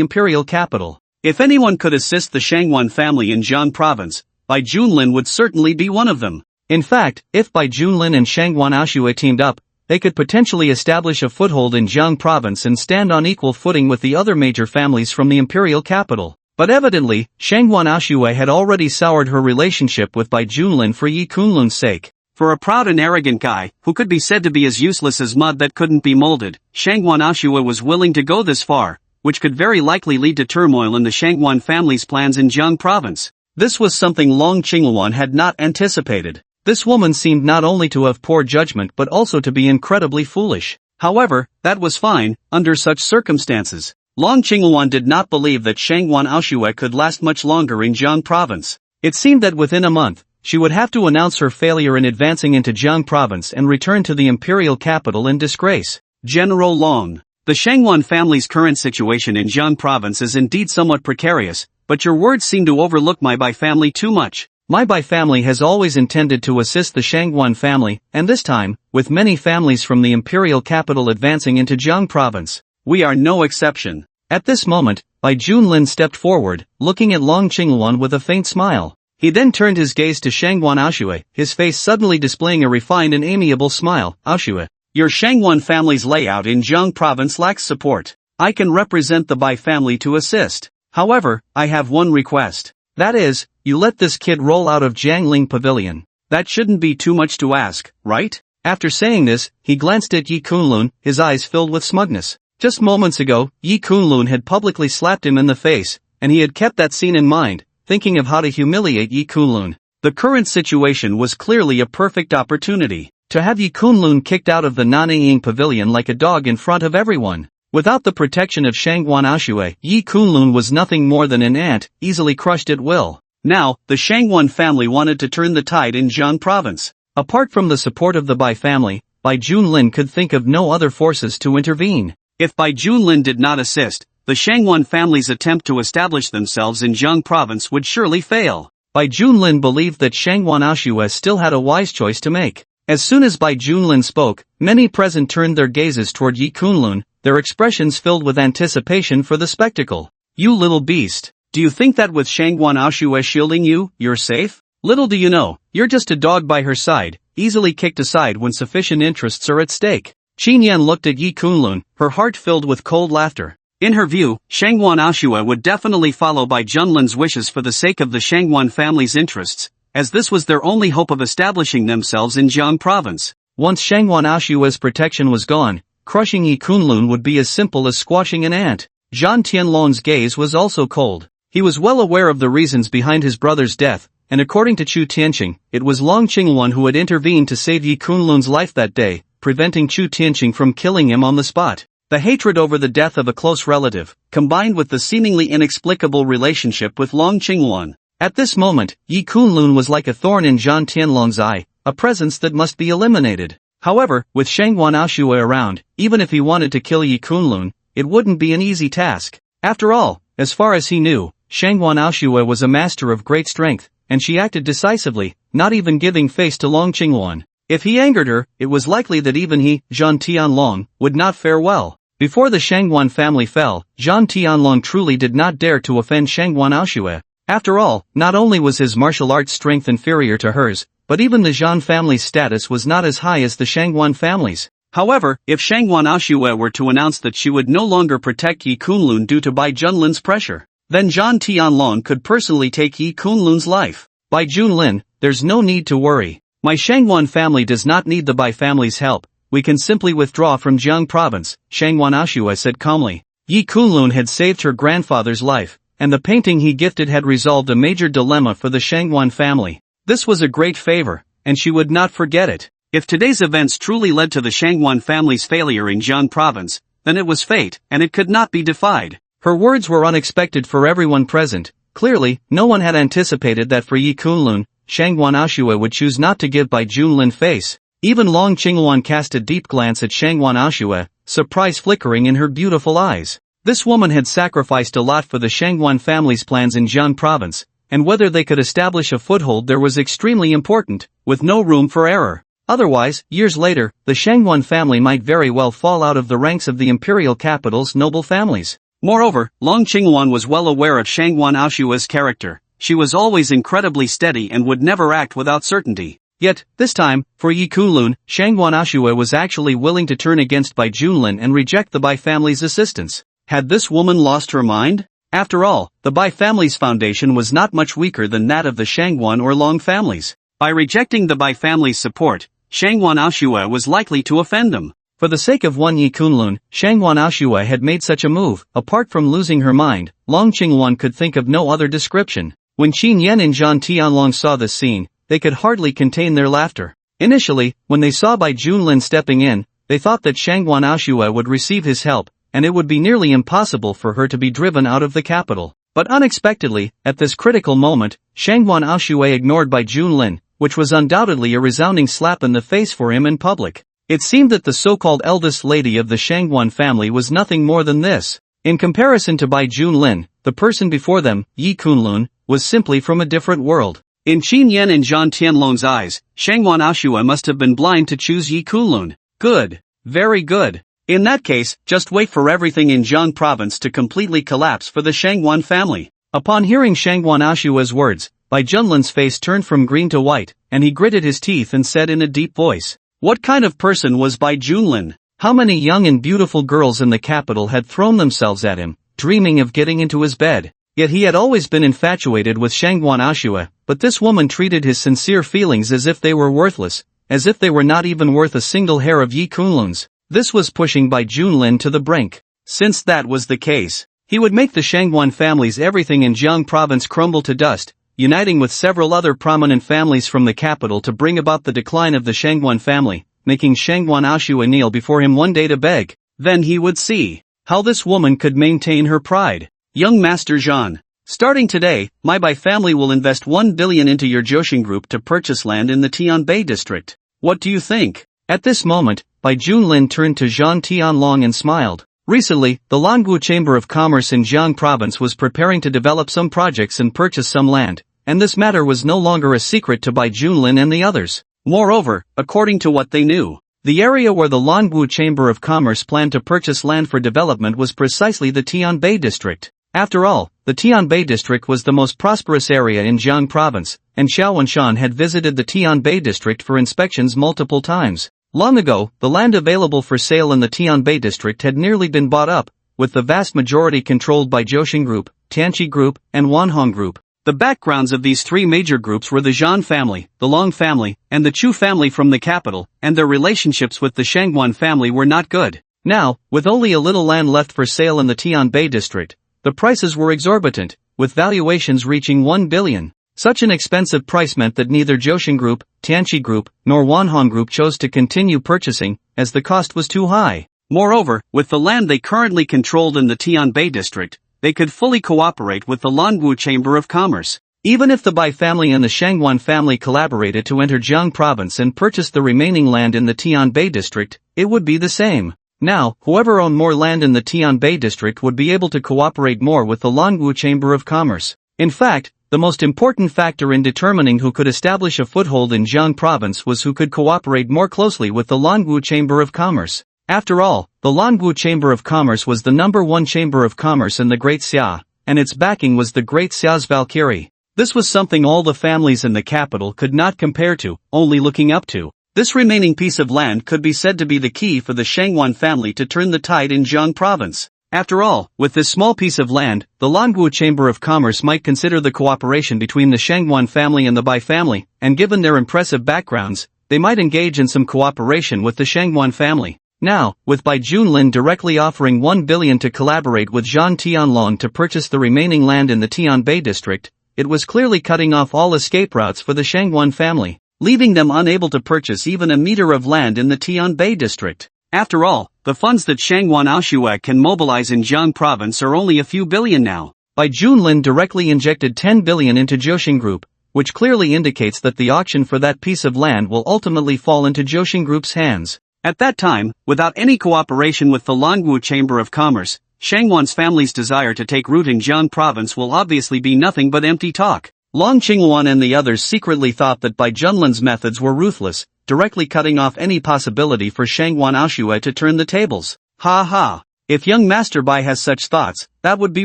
imperial capital. If anyone could assist the Shangwan family in Jiang province, Bai Junlin would certainly be one of them. In fact, if Bai Junlin and Shangwan Ashue teamed up, they could potentially establish a foothold in Jiang province and stand on equal footing with the other major families from the imperial capital. But evidently, Shangwan Ashue had already soured her relationship with Bai Junlin for Yi Kunlun's sake. For a proud and arrogant guy, who could be said to be as useless as mud that couldn't be molded, Shangwan Ashue was willing to go this far, which could very likely lead to turmoil in the Shangwan family's plans in Jiang province. This was something Long Qingluan had not anticipated. This woman seemed not only to have poor judgment but also to be incredibly foolish. However, that was fine, under such circumstances. Long Qingluan did not believe that Shangwan Ashue could last much longer in Jiang province. It seemed that within a month, she would have to announce her failure in advancing into Jiang province and return to the imperial capital in disgrace. General Long. The Shangwan family's current situation in Jiang province is indeed somewhat precarious, but your words seem to overlook my Bai family too much. My Bai family has always intended to assist the Shangwan family, and this time, with many families from the imperial capital advancing into Jiang province, we are no exception. At this moment, Bai Junlin stepped forward, looking at Long Qingluan with a faint smile. He then turned his gaze to Shangwan Ashue, his face suddenly displaying a refined and amiable smile. "Ashue, your Shangwan family's layout in Jiang province lacks support. I can represent the Bai family to assist. However, I have one request. That is, you let this kid roll out of Jiangling Pavilion. That shouldn't be too much to ask, right?" After saying this, he glanced at Yi Kunlun, his eyes filled with smugness. Just moments ago, Yi Kunlun had publicly slapped him in the face, and he had kept that scene in mind, thinking of how to humiliate Yi Kunlun. The current situation was clearly a perfect opportunity to have Yi Kunlun kicked out of the Nanling Pavilion like a dog in front of everyone. Without the protection of Shangwan Ashue, Yi Kunlun was nothing more than an ant, easily crushed at will. Now, the Shangwan family wanted to turn the tide in Jiang province. Apart from the support of the Bai family, Bai Junlin could think of no other forces to intervene. If Bai Junlin did not assist, the Shangwan family's attempt to establish themselves in Jiang province would surely fail. Bai Junlin believed that Shangwan Ashue still had a wise choice to make. As soon as Bai Junlin spoke, many present turned their gazes toward Yi Kunlun, their expressions filled with anticipation for the spectacle. "You little beast, do you think that with Shangwan Ashue shielding you, you're safe? Little do you know, you're just a dog by her side, easily kicked aside when sufficient interests are at stake." Chingan looked at Yi Kunlun, her heart filled with cold laughter. In her view, Shangwan Ashue would definitely follow Bai Junlin's wishes for the sake of the Shangwan family's interests, as this was their only hope of establishing themselves in Jiang province. Once Shangwan Ashue's protection was gone, crushing Yi Kunlun would be as simple as squashing an ant. Zhan Tianlong's gaze was also cold. He was well aware of the reasons behind his brother's death, and according to Chu Tianqing, it was Long Qingluan who had intervened to save Yi Kunlun's life that day, preventing Chu Tianqing from killing him on the spot. The hatred over the death of a close relative, combined with the seemingly inexplicable relationship with Long Qingluan. At this moment, Yi Kunlun was like a thorn in Zhan Tianlong's eye, a presence that must be eliminated. However, with Shangwan Ashue around, even if he wanted to kill Yi Kunlun, it wouldn't be an easy task. After all, as far as he knew, Shangwan Ashue was a master of great strength, and she acted decisively, not even giving face to Long Qingluan. If he angered her, it was likely that even he, Zhan Tianlong, would not fare well. Before the Shangwan family fell, Zhan Tianlong truly did not dare to offend Shangwan Ashue. After all, not only was his martial arts strength inferior to hers, but even the Zhan family's status was not as high as the Shangwan family's. However, if Shangwan Ashue were to announce that she would no longer protect Yi Kunlun due to Bai Junlin's pressure, then Zhan Tianlong could personally take Yi Kunlun's life. Bai Junlin, there's no need to worry. My Shangwan family does not need the Bai family's help. We can simply withdraw from Jiang province, Shangwan Ashua said calmly. Yi Kunlun had saved her grandfather's life, and the painting he gifted had resolved a major dilemma for the Shangwan family. This was a great favor, and she would not forget it. If today's events truly led to the Shangwan family's failure in Jiang province, then it was fate, and it could not be defied. Her words were unexpected for everyone present. Clearly, no one had anticipated that for Yi Kunlun, Shangwan Ashua would choose not to give Bai Junlin face. Even Long Qinghuan cast a deep glance at Shangwan Ashua, surprise flickering in her beautiful eyes. This woman had sacrificed a lot for the Shangwan family's plans in Jiang province, and whether they could establish a foothold there was extremely important, with no room for error. Otherwise, years later, the Shangwan family might very well fall out of the ranks of the imperial capital's noble families. Moreover, Long Qinghuan was well aware of Shangwan Ashua's character. She was always incredibly steady and would never act without certainty. Yet, this time, for Yi Kunlun, Shangwan Ashua was actually willing to turn against Bai Junlin and reject the Bai family's assistance. Had this woman lost her mind? After all, the Bai family's foundation was not much weaker than that of the Shangwan or Long families. By rejecting the Bai family's support, Shangwan Ashua was likely to offend them. For the sake of one Yi Kunlun, Shangwan Ashua had made such a move. Apart from losing her mind, Long Qinghuan could think of no other description. When Qin Yan and Zhan Tianlong saw this scene, they could hardly contain their laughter. Initially, when they saw Bai Junlin stepping in, they thought that Shangwan Ashua would receive his help, and it would be nearly impossible for her to be driven out of the capital. But unexpectedly, at this critical moment, Shangwan Ashua ignored Bai Junlin, which was undoubtedly a resounding slap in the face for him in public. It seemed that the so-called eldest lady of the Shangwan family was nothing more than this. In comparison to Bai Junlin, the person before them, Yi Kunlun, was simply from a different world. In Qin Yan and Zhan Tianlong's eyes, Shangwan Ashua must have been blind to choose Yi Kunlun. Good. Very good. In that case, just wait for everything in Jiang province to completely collapse for the Shangwan family. Upon hearing Shangwan Ashua's words, Bai Junlin's face turned from green to white, and he gritted his teeth and said in a deep voice, "What kind of person was Bai Junlin? How many young and beautiful girls in the capital had thrown themselves at him, dreaming of getting into his bed? Yet he had always been infatuated with Shangwan Ashua, but this woman treated his sincere feelings as if they were worthless, as if they were not even worth a single hair of Yi Kunlun's." This was pushing Bai Junlin to the brink. Since that was the case, he would make the Shangwan family's everything in Jiang province crumble to dust, uniting with several other prominent families from the capital to bring about the decline of the Shangwan family, making Shangwan Ashua kneel before him one day to beg. Then he would see how this woman could maintain her pride. "Young Master Zhan, starting today, my Bai family will invest 1 billion into your Jiang group to purchase land in the Tianbei district. What do you think?" At this moment, Bai Junlin turned to Zhan Tianlong and smiled. Recently, the Langu Chamber of Commerce in Jiang province was preparing to develop some projects and purchase some land, and this matter was no longer a secret to Bai Junlin and the others. Moreover, according to what they knew, the area where the Langu Chamber of Commerce planned to purchase land for development was precisely the Tianbei district. After all, the Tianbei district was the most prosperous area in Jiang province, and Xiao Wenshan had visited the Tianbei district for inspections multiple times. Long ago, the land available for sale in the Tianbei district had nearly been bought up, with the vast majority controlled by Jiang Group, Tianqi Group, and Wanhong Group. The backgrounds of these three major groups were the Zhan family, the Long family, and the Chu family from the capital, and their relationships with the Shangwan family were not good. Now, with only a little land left for sale in the Tianbei district, the prices were exorbitant, with valuations reaching 1 billion. Such an expensive price meant that neither Jiang Group, Tianqi Group, nor Wanhong Group chose to continue purchasing, as the cost was too high. Moreover, with the land they currently controlled in the Tianbei district, they could fully cooperate with the Langu Chamber of Commerce. Even if the Bai family and the Shangwan family collaborated to enter Jiang province and purchase the remaining land in the Tianbei district, it would be the same. Now, whoever owned more land in the Tianbei district would be able to cooperate more with the Langu Chamber of Commerce. In fact, the most important factor in determining who could establish a foothold in Jiang province was who could cooperate more closely with the Langu Chamber of Commerce. After all, the Langu Chamber of Commerce was the #1 chamber of commerce in the Great Xia, and its backing was the Great Xia's Valkyrie. This was something all the families in the capital could not compare to, only looking up to. This remaining piece of land could be said to be the key for the Shangwan family to turn the tide in Jiang province. After all, with this small piece of land, the Longwu Chamber of Commerce might consider the cooperation between the Shangwan family and the Bai family, and given their impressive backgrounds, they might engage in some cooperation with the Shangwan family. Now, with Bai Junlin directly offering 1 billion to collaborate with Zhan Tianlong to purchase the remaining land in the Tianbei district, it was clearly cutting off all escape routes for the Shangwan family, leaving them unable to purchase even a meter of land in the Tianbei district. After all, the funds that Shangwan Aoshue can mobilize in Jiang province are only a few billion now. Bai Junlin directly injected 10 billion into Jiaoxing Group, which clearly indicates that the auction for that piece of land will ultimately fall into Jiaoxing Group's hands. At that time, without any cooperation with the Longwu Chamber of Commerce, Shangwan's family's desire to take root in Jiang province will obviously be nothing but empty talk. Long Qingwan and the others secretly thought that Bai Junlin's methods were ruthless, directly cutting off any possibility for Shangwan Aoshue to turn the tables. Ha ha! If young Master Bai has such thoughts, that would be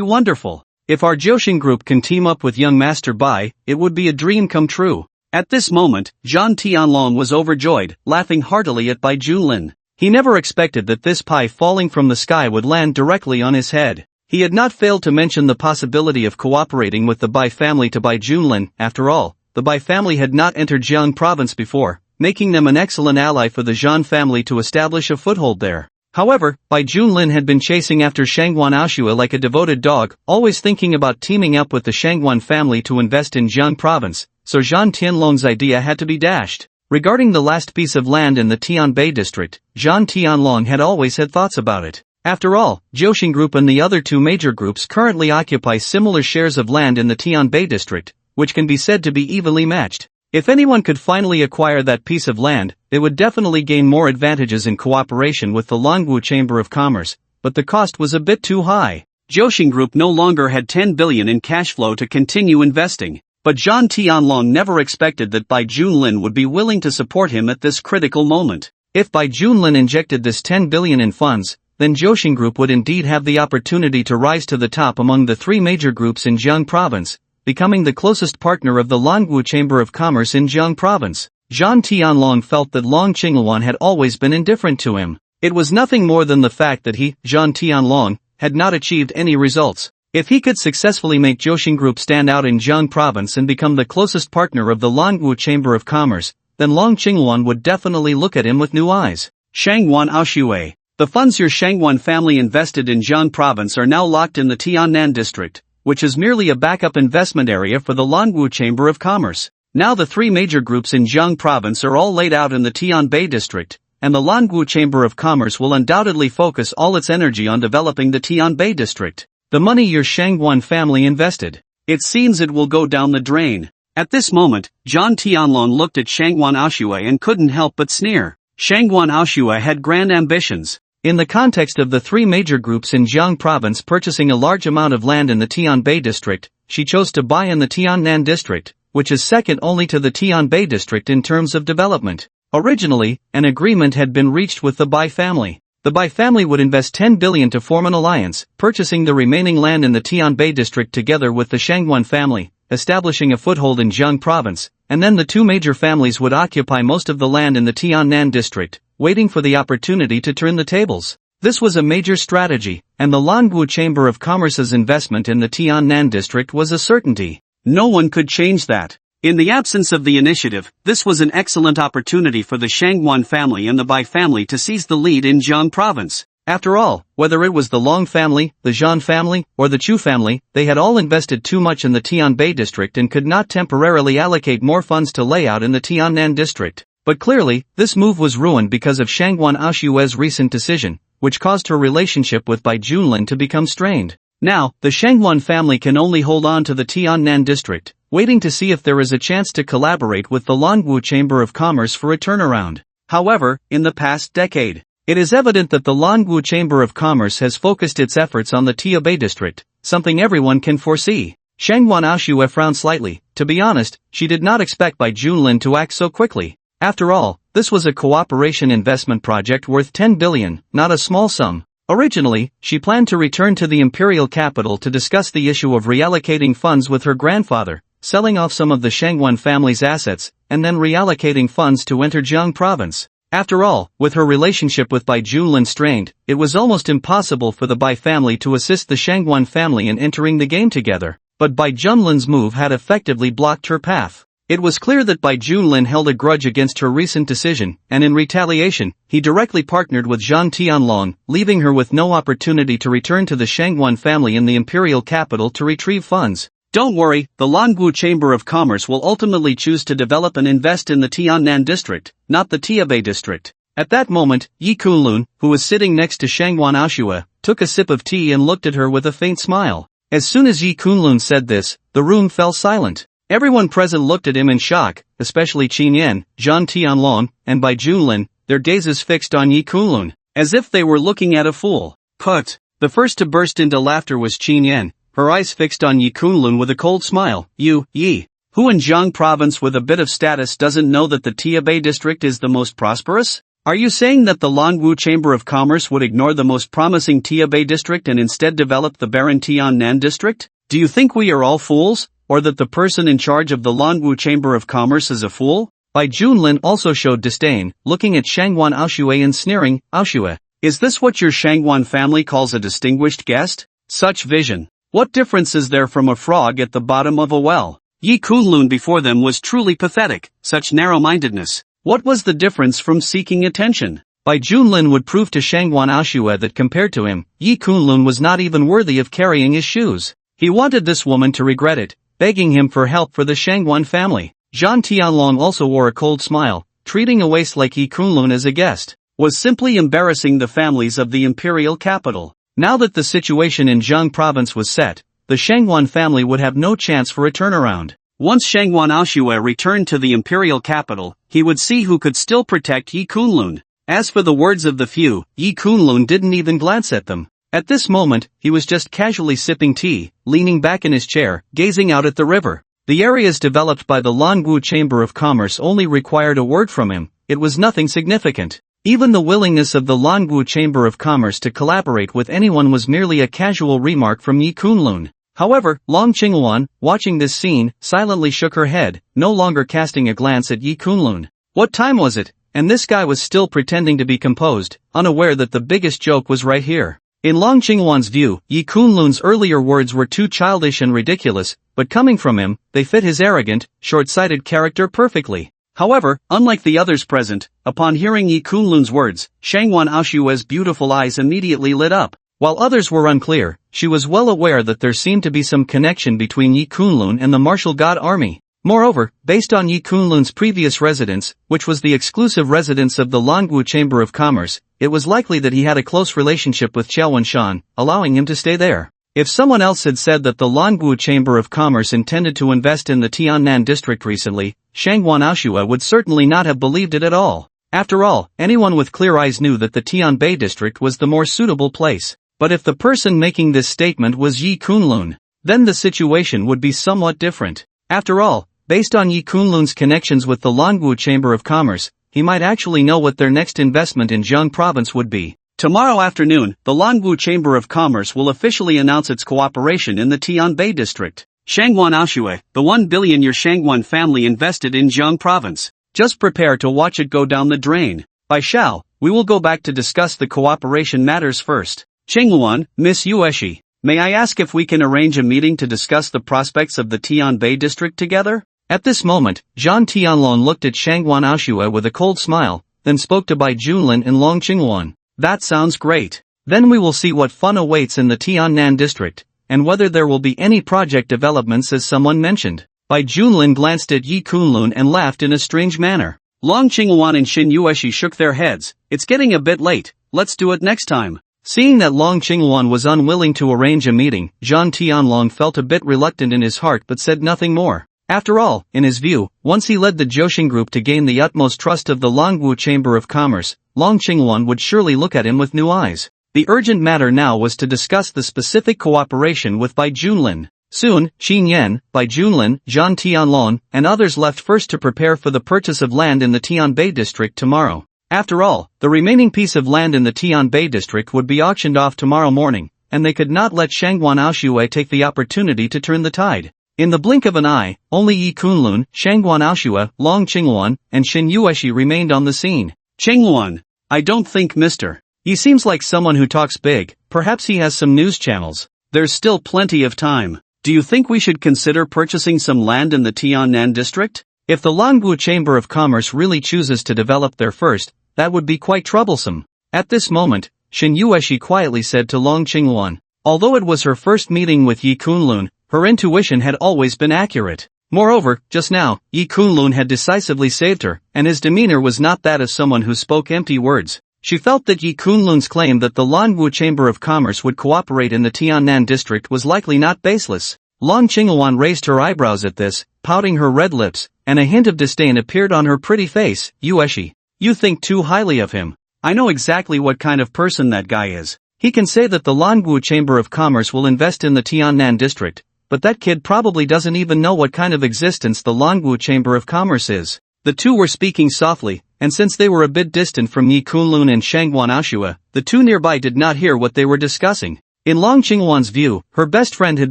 wonderful. If our Jiaoxing Group can team up with young Master Bai, it would be a dream come true. At this moment, Zhan Tianlong was overjoyed, laughing heartily at Bai Junlin. He never expected that this pie falling from the sky would land directly on his head. He had not failed to mention the possibility of cooperating with the Bai family to Bai Junlin. After all, the Bai family had not entered Jiang province before, making them an excellent ally for the Zhan family to establish a foothold there. However, Bai Junlin had been chasing after Shangwan Aoshue like a devoted dog, always thinking about teaming up with the Shangwan family to invest in Jiang province, so Zhan Tianlong's idea had to be dashed. Regarding the last piece of land in the Tianbei district, Zhan Tianlong had always had thoughts about it. After all, Jiaoxing Group and the other two major groups currently occupy similar shares of land in the Tianbei district, which can be said to be evenly matched. If anyone could finally acquire that piece of land, they would definitely gain more advantages in cooperation with the Longwu Chamber of Commerce, but the cost was a bit too high. Jiaoxing Group no longer had 10 billion in cash flow to continue investing, but Zhan Tianlong never expected that Bai Junlin would be willing to support him at this critical moment. If Bai Junlin injected this 10 billion in funds, then Jiaoxing Group would indeed have the opportunity to rise to the top among the three major groups in Jiang province, becoming the closest partner of the Longwu Chamber of Commerce in Jiang province. Zhan Tianlong felt that Long Qingluan had always been indifferent to him. It was nothing more than the fact that he, Zhan Tianlong, had not achieved any results. If he could successfully make Jiaoxing Group stand out in Jiang province and become the closest partner of the Longwu Chamber of Commerce, then Long Qingluan would definitely look at him with new eyes. Shangwan Aoshue. The funds your Shangwan family invested in Jiang province are now locked in the Tiannan district, which is merely a backup investment area for the Longwu Chamber of Commerce. Now the three major groups in Jiang province are all laid out in the Tianbei district, and the Longwu Chamber of Commerce will undoubtedly focus all its energy on developing the Tianbei district. The money your Shangwan family invested, it seems it will go down the drain. At this moment, Zhan Tianlong looked at Shangwan Aoshue and couldn't help but sneer. Shangwan Aoshue had grand ambitions. In the context of the three major groups in Jiang province purchasing a large amount of land in the Tianbei district, she chose to buy in the Tiannan district, which is second only to the Tianbei district in terms of development. Originally, an agreement had been reached with the Bai family. The Bai family would invest 10 billion to form an alliance, purchasing the remaining land in the Tianbei district together with the Shangwan family, establishing a foothold in Jiang province, and then the two major families would occupy most of the land in the Tiannan district, waiting for the opportunity to turn the tables. This was a major strategy, and the Longwu Chamber of Commerce's investment in the Tiannan district was a certainty. No one could change that. In the absence of the initiative, this was an excellent opportunity for the Shangwan family and the Bai family to seize the lead in Jiang province. After all, whether it was the Long family, the Zhan family, or the Chu family, they had all invested too much in the Tianbei district and could not temporarily allocate more funds to lay out in the Tiannan district. But clearly, this move was ruined because of Shangwan Aoshue's recent decision, which caused her relationship with Bai Junlin to become strained. Now, the Shangwan family can only hold on to the Tiannan district, waiting to see if there is a chance to collaborate with the Longwu Chamber of Commerce for a turnaround. However, in the past decade, it is evident that the Longwu Chamber of Commerce has focused its efforts on the Tianbei district, something everyone can foresee. Shangwan Aoshue frowned slightly. To be honest, she did not expect Bai Junlin to act so quickly. After all, this was a cooperation investment project worth 10 billion, not a small sum. Originally, she planned to return to the imperial capital to discuss the issue of reallocating funds with her grandfather, selling off some of the Shangwan family's assets, and then reallocating funds to enter Jiang province. After all, with her relationship with Bai Junlin strained, it was almost impossible for the Bai family to assist the Shangwan family in entering the game together, but Bai Junlin's move had effectively blocked her path. It was clear that Bai Junlin held a grudge against her recent decision, and in retaliation, he directly partnered with Zhang Tianlong, leaving her with no opportunity to return to the Shangwan family in the imperial capital to retrieve funds. Don't worry, the Longwu Chamber of Commerce will ultimately choose to develop and invest in the Tiannan district, not the Tiabei district. At that moment, Yi Kunlun, who was sitting next to Shangwan Aoshue, took a sip of tea and looked at her with a faint smile. As soon as Yi Kunlun said this, the room fell silent. Everyone present looked at him in shock, especially Chingan, Zhang Tianlong, and Bai Junlin, their gazes fixed on Yi Kunlun, as if they were looking at a fool. Put. The first to burst into laughter was Chingan, her eyes fixed on Yi Kunlun with a cold smile. Yi, who in Jiang province with a bit of status doesn't know that the Tiabei district is the most prosperous? Are you saying that the Longwu Chamber of Commerce would ignore the most promising Tiabei district and instead develop the barren Tiannan district? Do you think we are all fools? Or that the person in charge of the Longwu Chamber of Commerce is a fool? Bai Junlin also showed disdain, looking at Shangwan Aoshue and sneering. Aoshue, is this what your Shangwan family calls a distinguished guest? Such vision. What difference is there from a frog at the bottom of a well? Yi Kunlun before them was truly pathetic, such narrow-mindedness. What was the difference from seeking attention? Bai Junlin would prove to Shangwan Aoshue that compared to him, Yi Kunlun was not even worthy of carrying his shoes. He wanted this woman to regret it, begging him for help for the Shangwan family. Zhang Tianlong also wore a cold smile, treating a waste like Yi Kunlun as a guest, was simply embarrassing the families of the imperial capital. Now that the situation in Jiang province was set, the Shangwan family would have no chance for a turnaround. Once Shangwan Aoshue returned to the imperial capital, he would see who could still protect Yi Kunlun. As for the words of the few, Yi Kunlun didn't even glance at them. At this moment, he was just casually sipping tea, leaning back in his chair, gazing out at the river. The areas developed by the Longwu Chamber of Commerce only required a word from him. It was nothing significant. Even the willingness of the Longwu Chamber of Commerce to collaborate with anyone was merely a casual remark from Yi Kunlun. However, Long Qinghuan, watching this scene, silently shook her head, no longer casting a glance at Yi Kunlun. What time was it? And this guy was still pretending to be composed, unaware that the biggest joke was right here. In Long Qinghuan's view, Yi Kunlun's earlier words were too childish and ridiculous, but coming from him, they fit his arrogant, short-sighted character perfectly. However, unlike the others present, upon hearing Yi Kunlun's words, Shangwan Aoshue's beautiful eyes immediately lit up. While others were unclear, she was well aware that there seemed to be some connection between Yi Kunlun and the martial god army. Moreover, based on Yi Kunlun's previous residence, which was the exclusive residence of the Longwu Chamber of Commerce, it was likely that he had a close relationship with Qiaowen Shan, allowing him to stay there. If someone else had said that the Longwu Chamber of Commerce intended to invest in the Tiannan district recently, Shangwan Aoshue would certainly not have believed it at all. After all, anyone with clear eyes knew that the Tianbei district was the more suitable place. But if the person making this statement was Yi Kunlun, then the situation would be somewhat different. After all, based on Yi Kunlun's connections with the Longwu Chamber of Commerce, he might actually know what their next investment in Jiang province would be. Tomorrow afternoon, the Longwu Chamber of Commerce will officially announce its cooperation in the Tianbei district. Shangwan Aoshue, the 1 billion your Shangwan family invested in Jiang province. Just prepare to watch it go down the drain. By Shao, we will go back to discuss the cooperation matters first. Qinghuan, Miss Yueshi, may I ask if we can arrange a meeting to discuss the prospects of the Tianbei district together? At this moment, Zhang Tianlong looked at Shangwan Aoshue with a cold smile, then spoke to Bai Junlin and Long Qinghuan. That sounds great. Then we will see what fun awaits in the Tiannan district, and whether there will be any project developments as someone mentioned. Bai Junlin glanced at Yi Kunlun and laughed in a strange manner. Long Qinghuan and Xin Yueshi shook their heads. It's getting a bit late, let's do it next time. Seeing that Long Qinghuan was unwilling to arrange a meeting, Zhang Tianlong felt a bit reluctant in his heart but said nothing more. After all, in his view, once he led the Jiaoxing group to gain the utmost trust of the Longwu Chamber of Commerce, Long Qinghuan would surely look at him with new eyes. The urgent matter now was to discuss the specific cooperation with Bai Junlin. Soon, Xinyan, Bai Junlin, Zhang Tianlong, and others left first to prepare for the purchase of land in the Tianbei district tomorrow. After all, the remaining piece of land in the Tianbei district would be auctioned off tomorrow morning, and they could not let Shangwan Aoshue take the opportunity to turn the tide. In the blink of an eye, only Yi Kunlun, Shangwan Aoshue, Long Qinghuan, and Xin Yueshi remained on the scene. Chingwan. I don't think Mr. He seems like someone who talks big, perhaps he has some news channels. There's still plenty of time. Do you think we should consider purchasing some land in the Tiannan district? If the Longbu Chamber of Commerce really chooses to develop there first, that would be quite troublesome. At this moment, Shin Yueshi quietly said to Long Qingwan. Although it was her first meeting with Yi Kunlun, her intuition had always been accurate. Moreover, just now, Yi Kunlun had decisively saved her, and his demeanor was not that of someone who spoke empty words. She felt that Yi Kunlun's claim that the Longbu Chamber of Commerce would cooperate in the Tiannan district was likely not baseless. Long Qingwan raised her eyebrows at this, pouting her red lips, and a hint of disdain appeared on her pretty face. Yueshi, you think too highly of him. I know exactly what kind of person that guy is. He can say that the Longbu Chamber of Commerce will invest in the Tiannan district, but that kid probably doesn't even know what kind of existence the Longbu Chamber of Commerce is. The two were speaking softly, and since they were a bit distant from Yi Kunlun and Shangwan Aoshua, the two nearby did not hear what they were discussing. In Long Qingwan's view, her best friend had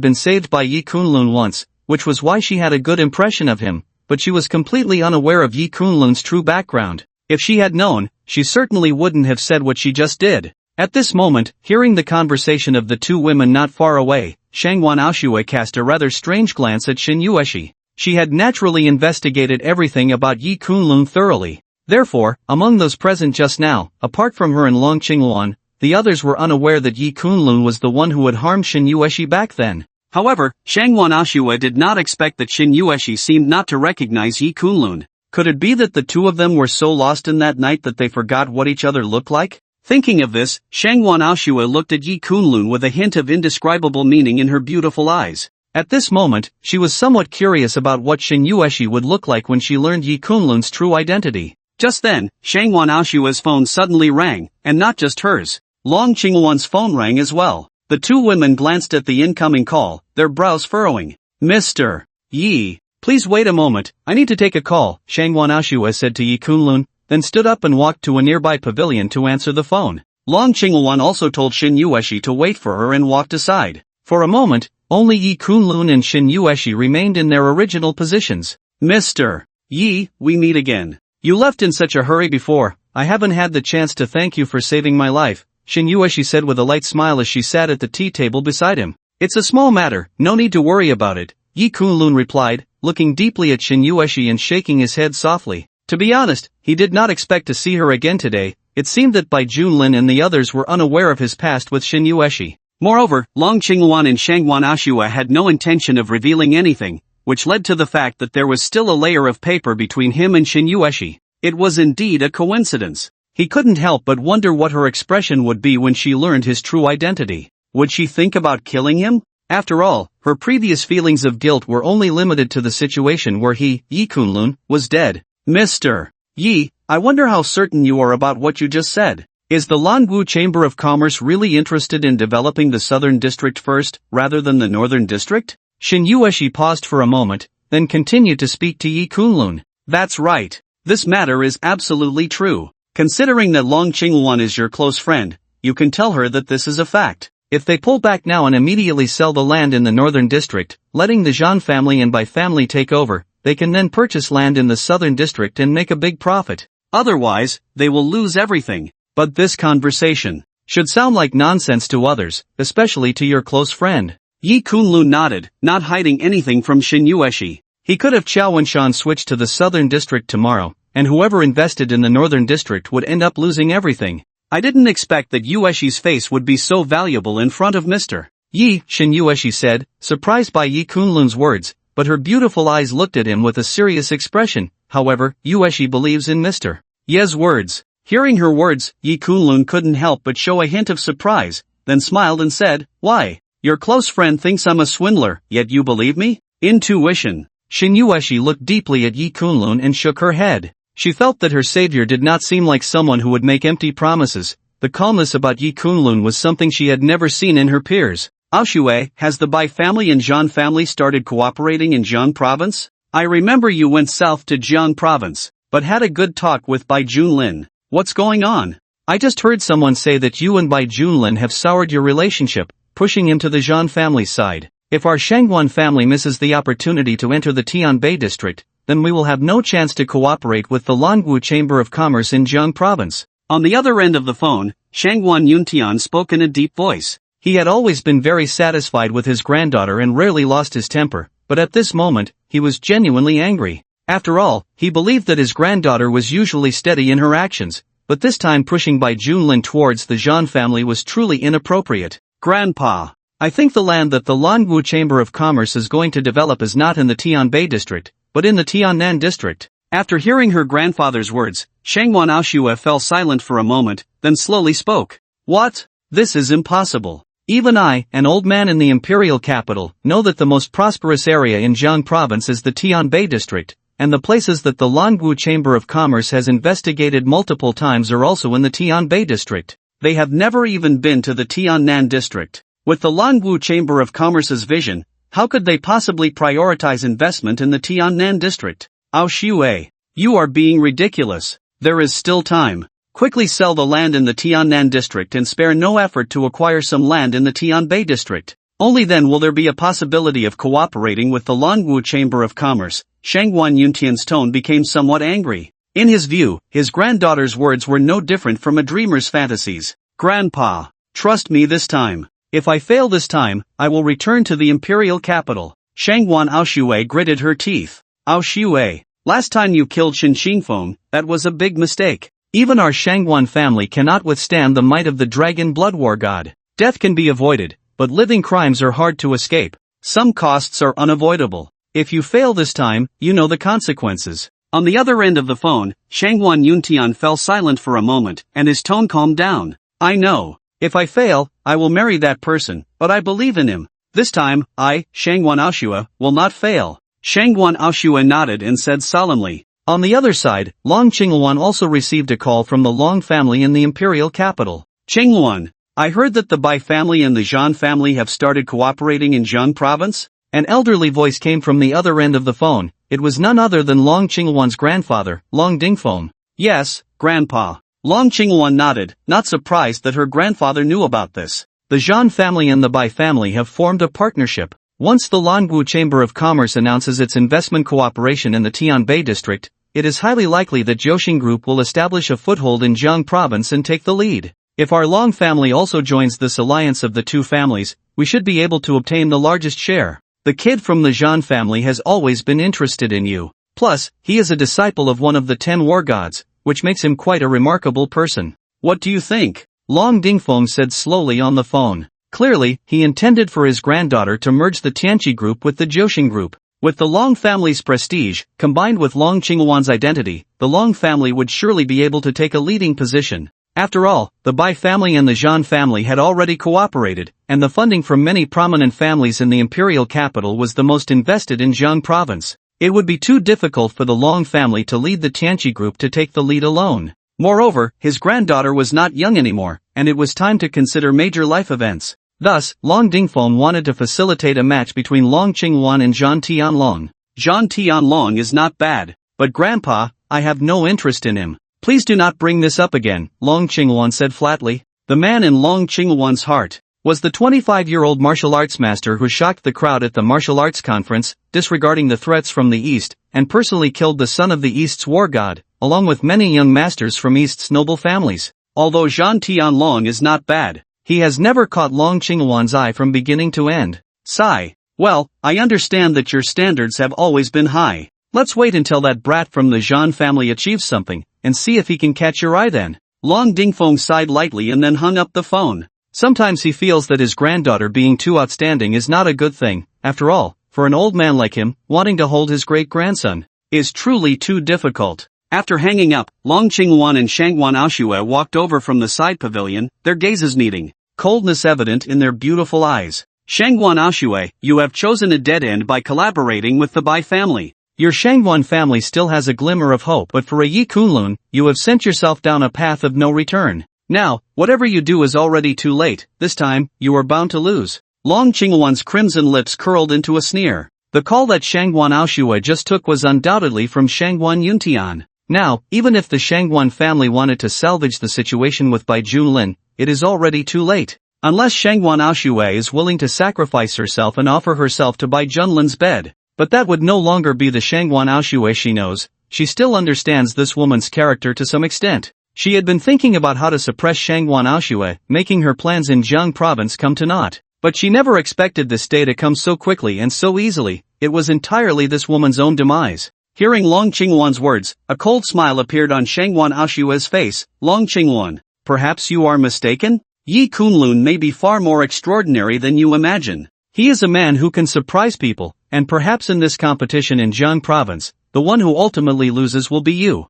been saved by Yi Kunlun once, which was why she had a good impression of him, but she was completely unaware of Yi Kunlun's true background. If she had known, she certainly wouldn't have said what she just did. At this moment, hearing the conversation of the two women not far away, Shangwan Aoshua cast a rather strange glance at Shin Yueshi. She had naturally investigated everything about Yi Kunlun thoroughly. Therefore, among those present just now, apart from her and Long Qingwan, the others were unaware that Yi Kunlun was the one who had harmed Shin Yueshi back then. However, Shangwan Aoshua did not expect that Shin Yueshi seemed not to recognize Yi Kunlun. Could it be that the two of them were so lost in that night that they forgot what each other looked like? Thinking of this, Shangwan Aoshua looked at Yi Kunlun with a hint of indescribable meaning in her beautiful eyes. At this moment, she was somewhat curious about what Shin Yueshi would look like when she learned Yi Kunlun's true identity. Just then, Shangwan Aoshua's phone suddenly rang, and not just hers. Long Qingwan's phone rang as well. The two women glanced at the incoming call, their brows furrowing. Mr. Yi, please wait a moment, I need to take a call, Shangwan Aoshua said to Yi Kunlun, then stood up and walked to a nearby pavilion to answer the phone. Long Qingwan also told Shin Yueshi to wait for her and walked aside. For a moment, only Yi Kunlun and Shin Yueshi remained in their original positions. Mr. Yi, we meet again. You left in such a hurry before, I haven't had the chance to thank you for saving my life, Shin Yueshi said with a light smile as she sat at the tea table beside him. It's a small matter, no need to worry about it, Yi Kunlun replied, looking deeply at Shin Yueshi and shaking his head softly. To be honest, he did not expect to see her again today. It seemed that Bai Junlin and the others were unaware of his past with Shin Yueshi. Moreover, Long Qingwan and Shangwan Aoshua had no intention of revealing anything, which led to the fact that there was still a layer of paper between him and Shin Yueshi. It was indeed a coincidence. He couldn't help but wonder what her expression would be when she learned his true identity. Would she think about killing him? After all, her previous feelings of guilt were only limited to the situation where he, Yi Kunlun, was dead. Mr. Yi, I wonder how certain you are about what you just said. Is the Longbu Chamber of Commerce really interested in developing the southern district first, rather than the northern district? Shin Yueshi paused for a moment, then continued to speak to Yi Kunlun. That's right. This matter is absolutely true. Considering that Long Qingwan is your close friend, you can tell her that this is a fact. If they pull back now and immediately sell the land in the northern district, letting the Jiang family and Bai family take over, they can then purchase land in the southern district and make a big profit. Otherwise, they will lose everything. But this conversation should sound like nonsense to others, especially to your close friend. Yi Kunlun nodded, not hiding anything from Shin Yueshi. He could have Chao Wenshan switched to the southern district tomorrow, and whoever invested in the northern district would end up losing everything. I didn't expect that Yueshi's face would be so valuable in front of Mr. Yi, Shin Yueshi said, surprised by Yi Kunlun's words, but her beautiful eyes looked at him with a serious expression. However, Yueshi believes in Mr. Ye's words. Hearing her words, Yi Kunlun couldn't help but show a hint of surprise, then smiled and said, why? Your close friend thinks I'm a swindler, yet you believe me? Intuition. Shin Yueshi looked deeply at Yi Kunlun and shook her head. She felt that her savior did not seem like someone who would make empty promises. The calmness about Yi Kunlun was something she had never seen in her peers. Aoshue, has the Bai family and Jiang family started cooperating in Jiang province? I remember you went south to Jiang province, but had a good talk with Bai Junlin. What's going on? I just heard someone say that you and Bai Junlin have soured your relationship, pushing him to the Jiang family's side. If our Shangwan family misses the opportunity to enter the Tianbei district, then we will have no chance to cooperate with the Longwu Chamber of Commerce in Jiang Province. On the other end of the phone, Shangwan Yuntian spoke in a deep voice. He had always been very satisfied with his granddaughter and rarely lost his temper, but at this moment, he was genuinely angry. After all, he believed that his granddaughter was usually steady in her actions, but this time pushing Bai Junlin towards the Zhan family was truly inappropriate. Grandpa, I think the land that the Longwu Chamber of Commerce is going to develop is not in the Tianbei district, but in the Tiannan district. After hearing her grandfather's words, Shangwan Aoshue fell silent for a moment, then slowly spoke. What? This is impossible. Even I, an old man in the imperial capital, know that the most prosperous area in Jiang province is the Tianbei district, and the places that the Longwu Chamber of Commerce has investigated multiple times are also in the Tianbei district. They have never even been to the Tiannan district. With the Longwu Chamber of Commerce's vision, how could they possibly prioritize investment in the Tiannan district? Aoshue, you are being ridiculous. There is still time. Quickly sell the land in the Tiannan district and spare no effort to acquire some land in the Tianbei district. Only then will there be a possibility of cooperating with the Longwu Chamber of Commerce. Shangwan Yuntian's tone became somewhat angry. In his view, his granddaughter's words were no different from a dreamer's fantasies. Grandpa, trust me this time. If I fail this time, I will return to the imperial capital. Shangwan Aoshue gritted her teeth. Aoshue, last time you killed Shin Xingfeng, that was a big mistake. Even our Shangwan family cannot withstand the might of the dragon blood war god. Death can be avoided, but living crimes are hard to escape. Some costs are unavoidable. If you fail this time, you know the consequences. On the other end of the phone, Shangwan Yuntian fell silent for a moment, and his tone calmed down. I know. If I fail, I will marry that person, but I believe in him. This time, I, Shangwan Aoshue, will not fail. Shangwan Aoshue nodded and said solemnly. On the other side, Long Qingluan also received a call from the Long family in the imperial capital. Qingluan, I heard that the Bai family and the Zhan family have started cooperating in Jiang province? An elderly voice came from the other end of the phone. It was none other than Long Qingluan's grandfather, Long Dingfeng. Yes, Grandpa. Long Qingluan nodded, not surprised that her grandfather knew about this. The Zhan family and the Bai family have formed a partnership. Once the Longwu Chamber of Commerce announces its investment cooperation in the Tianbei district, it is highly likely that Jiaoxing Group will establish a foothold in Jiang province and take the lead. If our Long family also joins this alliance of the two families, we should be able to obtain the largest share. The kid from the Zhan family has always been interested in you. Plus, he is a disciple of one of the 10 war gods, which makes him quite a remarkable person. What do you think? Long Dingfeng said slowly on the phone. Clearly, he intended for his granddaughter to merge the Tianqi group with the Jiaoxing group. With the Long family's prestige, combined with Long Qingluan's identity, the Long family would surely be able to take a leading position. After all, the Bai family and the Zhan family had already cooperated, and the funding from many prominent families in the imperial capital was the most invested in Jiang province. It would be too difficult for the Long family to lead the Tianqi group to take the lead alone. Moreover, his granddaughter was not young anymore, and it was time to consider major life events. Thus, Long Dingfeng wanted to facilitate a match between Long Qingluan and Zhan Tianlong. Zhan Tianlong is not bad, but Grandpa, I have no interest in him. Please do not bring this up again, Long Qingluan said flatly. The man in Long Qingluan's heart was the 25-year-old martial arts master who shocked the crowd at the martial arts conference, disregarding the threats from the East, and personally killed the son of the East's war god, along with many young masters from East's noble families. Although Zhan Tianlong is not bad, he has never caught Long Qingluan's eye from beginning to end. Sigh. Well, I understand that your standards have always been high. Let's wait until that brat from the Zhan family achieves something, and see if he can catch your eye then. Long Dingfeng sighed lightly and then hung up the phone. Sometimes he feels that his granddaughter being too outstanding is not a good thing. After all, for an old man like him, wanting to hold his great-grandson is truly too difficult. After hanging up, Long Qingluan and Shangwan Aoshue walked over from the side pavilion, their gazes meeting, coldness evident in their beautiful eyes. Shangwan Aoshue, you have chosen a dead end by collaborating with the Bai family. Your Shangwan family still has a glimmer of hope, but for a Yi Kunlun, you have sent yourself down a path of no return. Now, whatever you do is already too late. This time, you are bound to lose. Long Qingluan's crimson lips curled into a sneer. The call that Shangwan Aoshue just took was undoubtedly from Shangwan Yuntian. Now, even if the Shangwan family wanted to salvage the situation with Bai Junlin, it is already too late. Unless Shangwan Aoshue is willing to sacrifice herself and offer herself to Bai Junlin's bed, But that would no longer be the Shangwan Aoshue she knows. She still understands this woman's character to some extent. She had been thinking about how to suppress Shangwan Aoshue, making her plans in Jiang province come to naught. But she never expected this day to come so quickly and so easily. It was entirely this woman's own demise. Hearing Long Qingwan's words, a cold smile appeared on Shangwan Aoshue's face. Long Qingwan, perhaps you are mistaken? Yi Kunlun may be far more extraordinary than you imagine. He is a man who can surprise people, and perhaps in this competition in Jiang province, the one who ultimately loses will be you.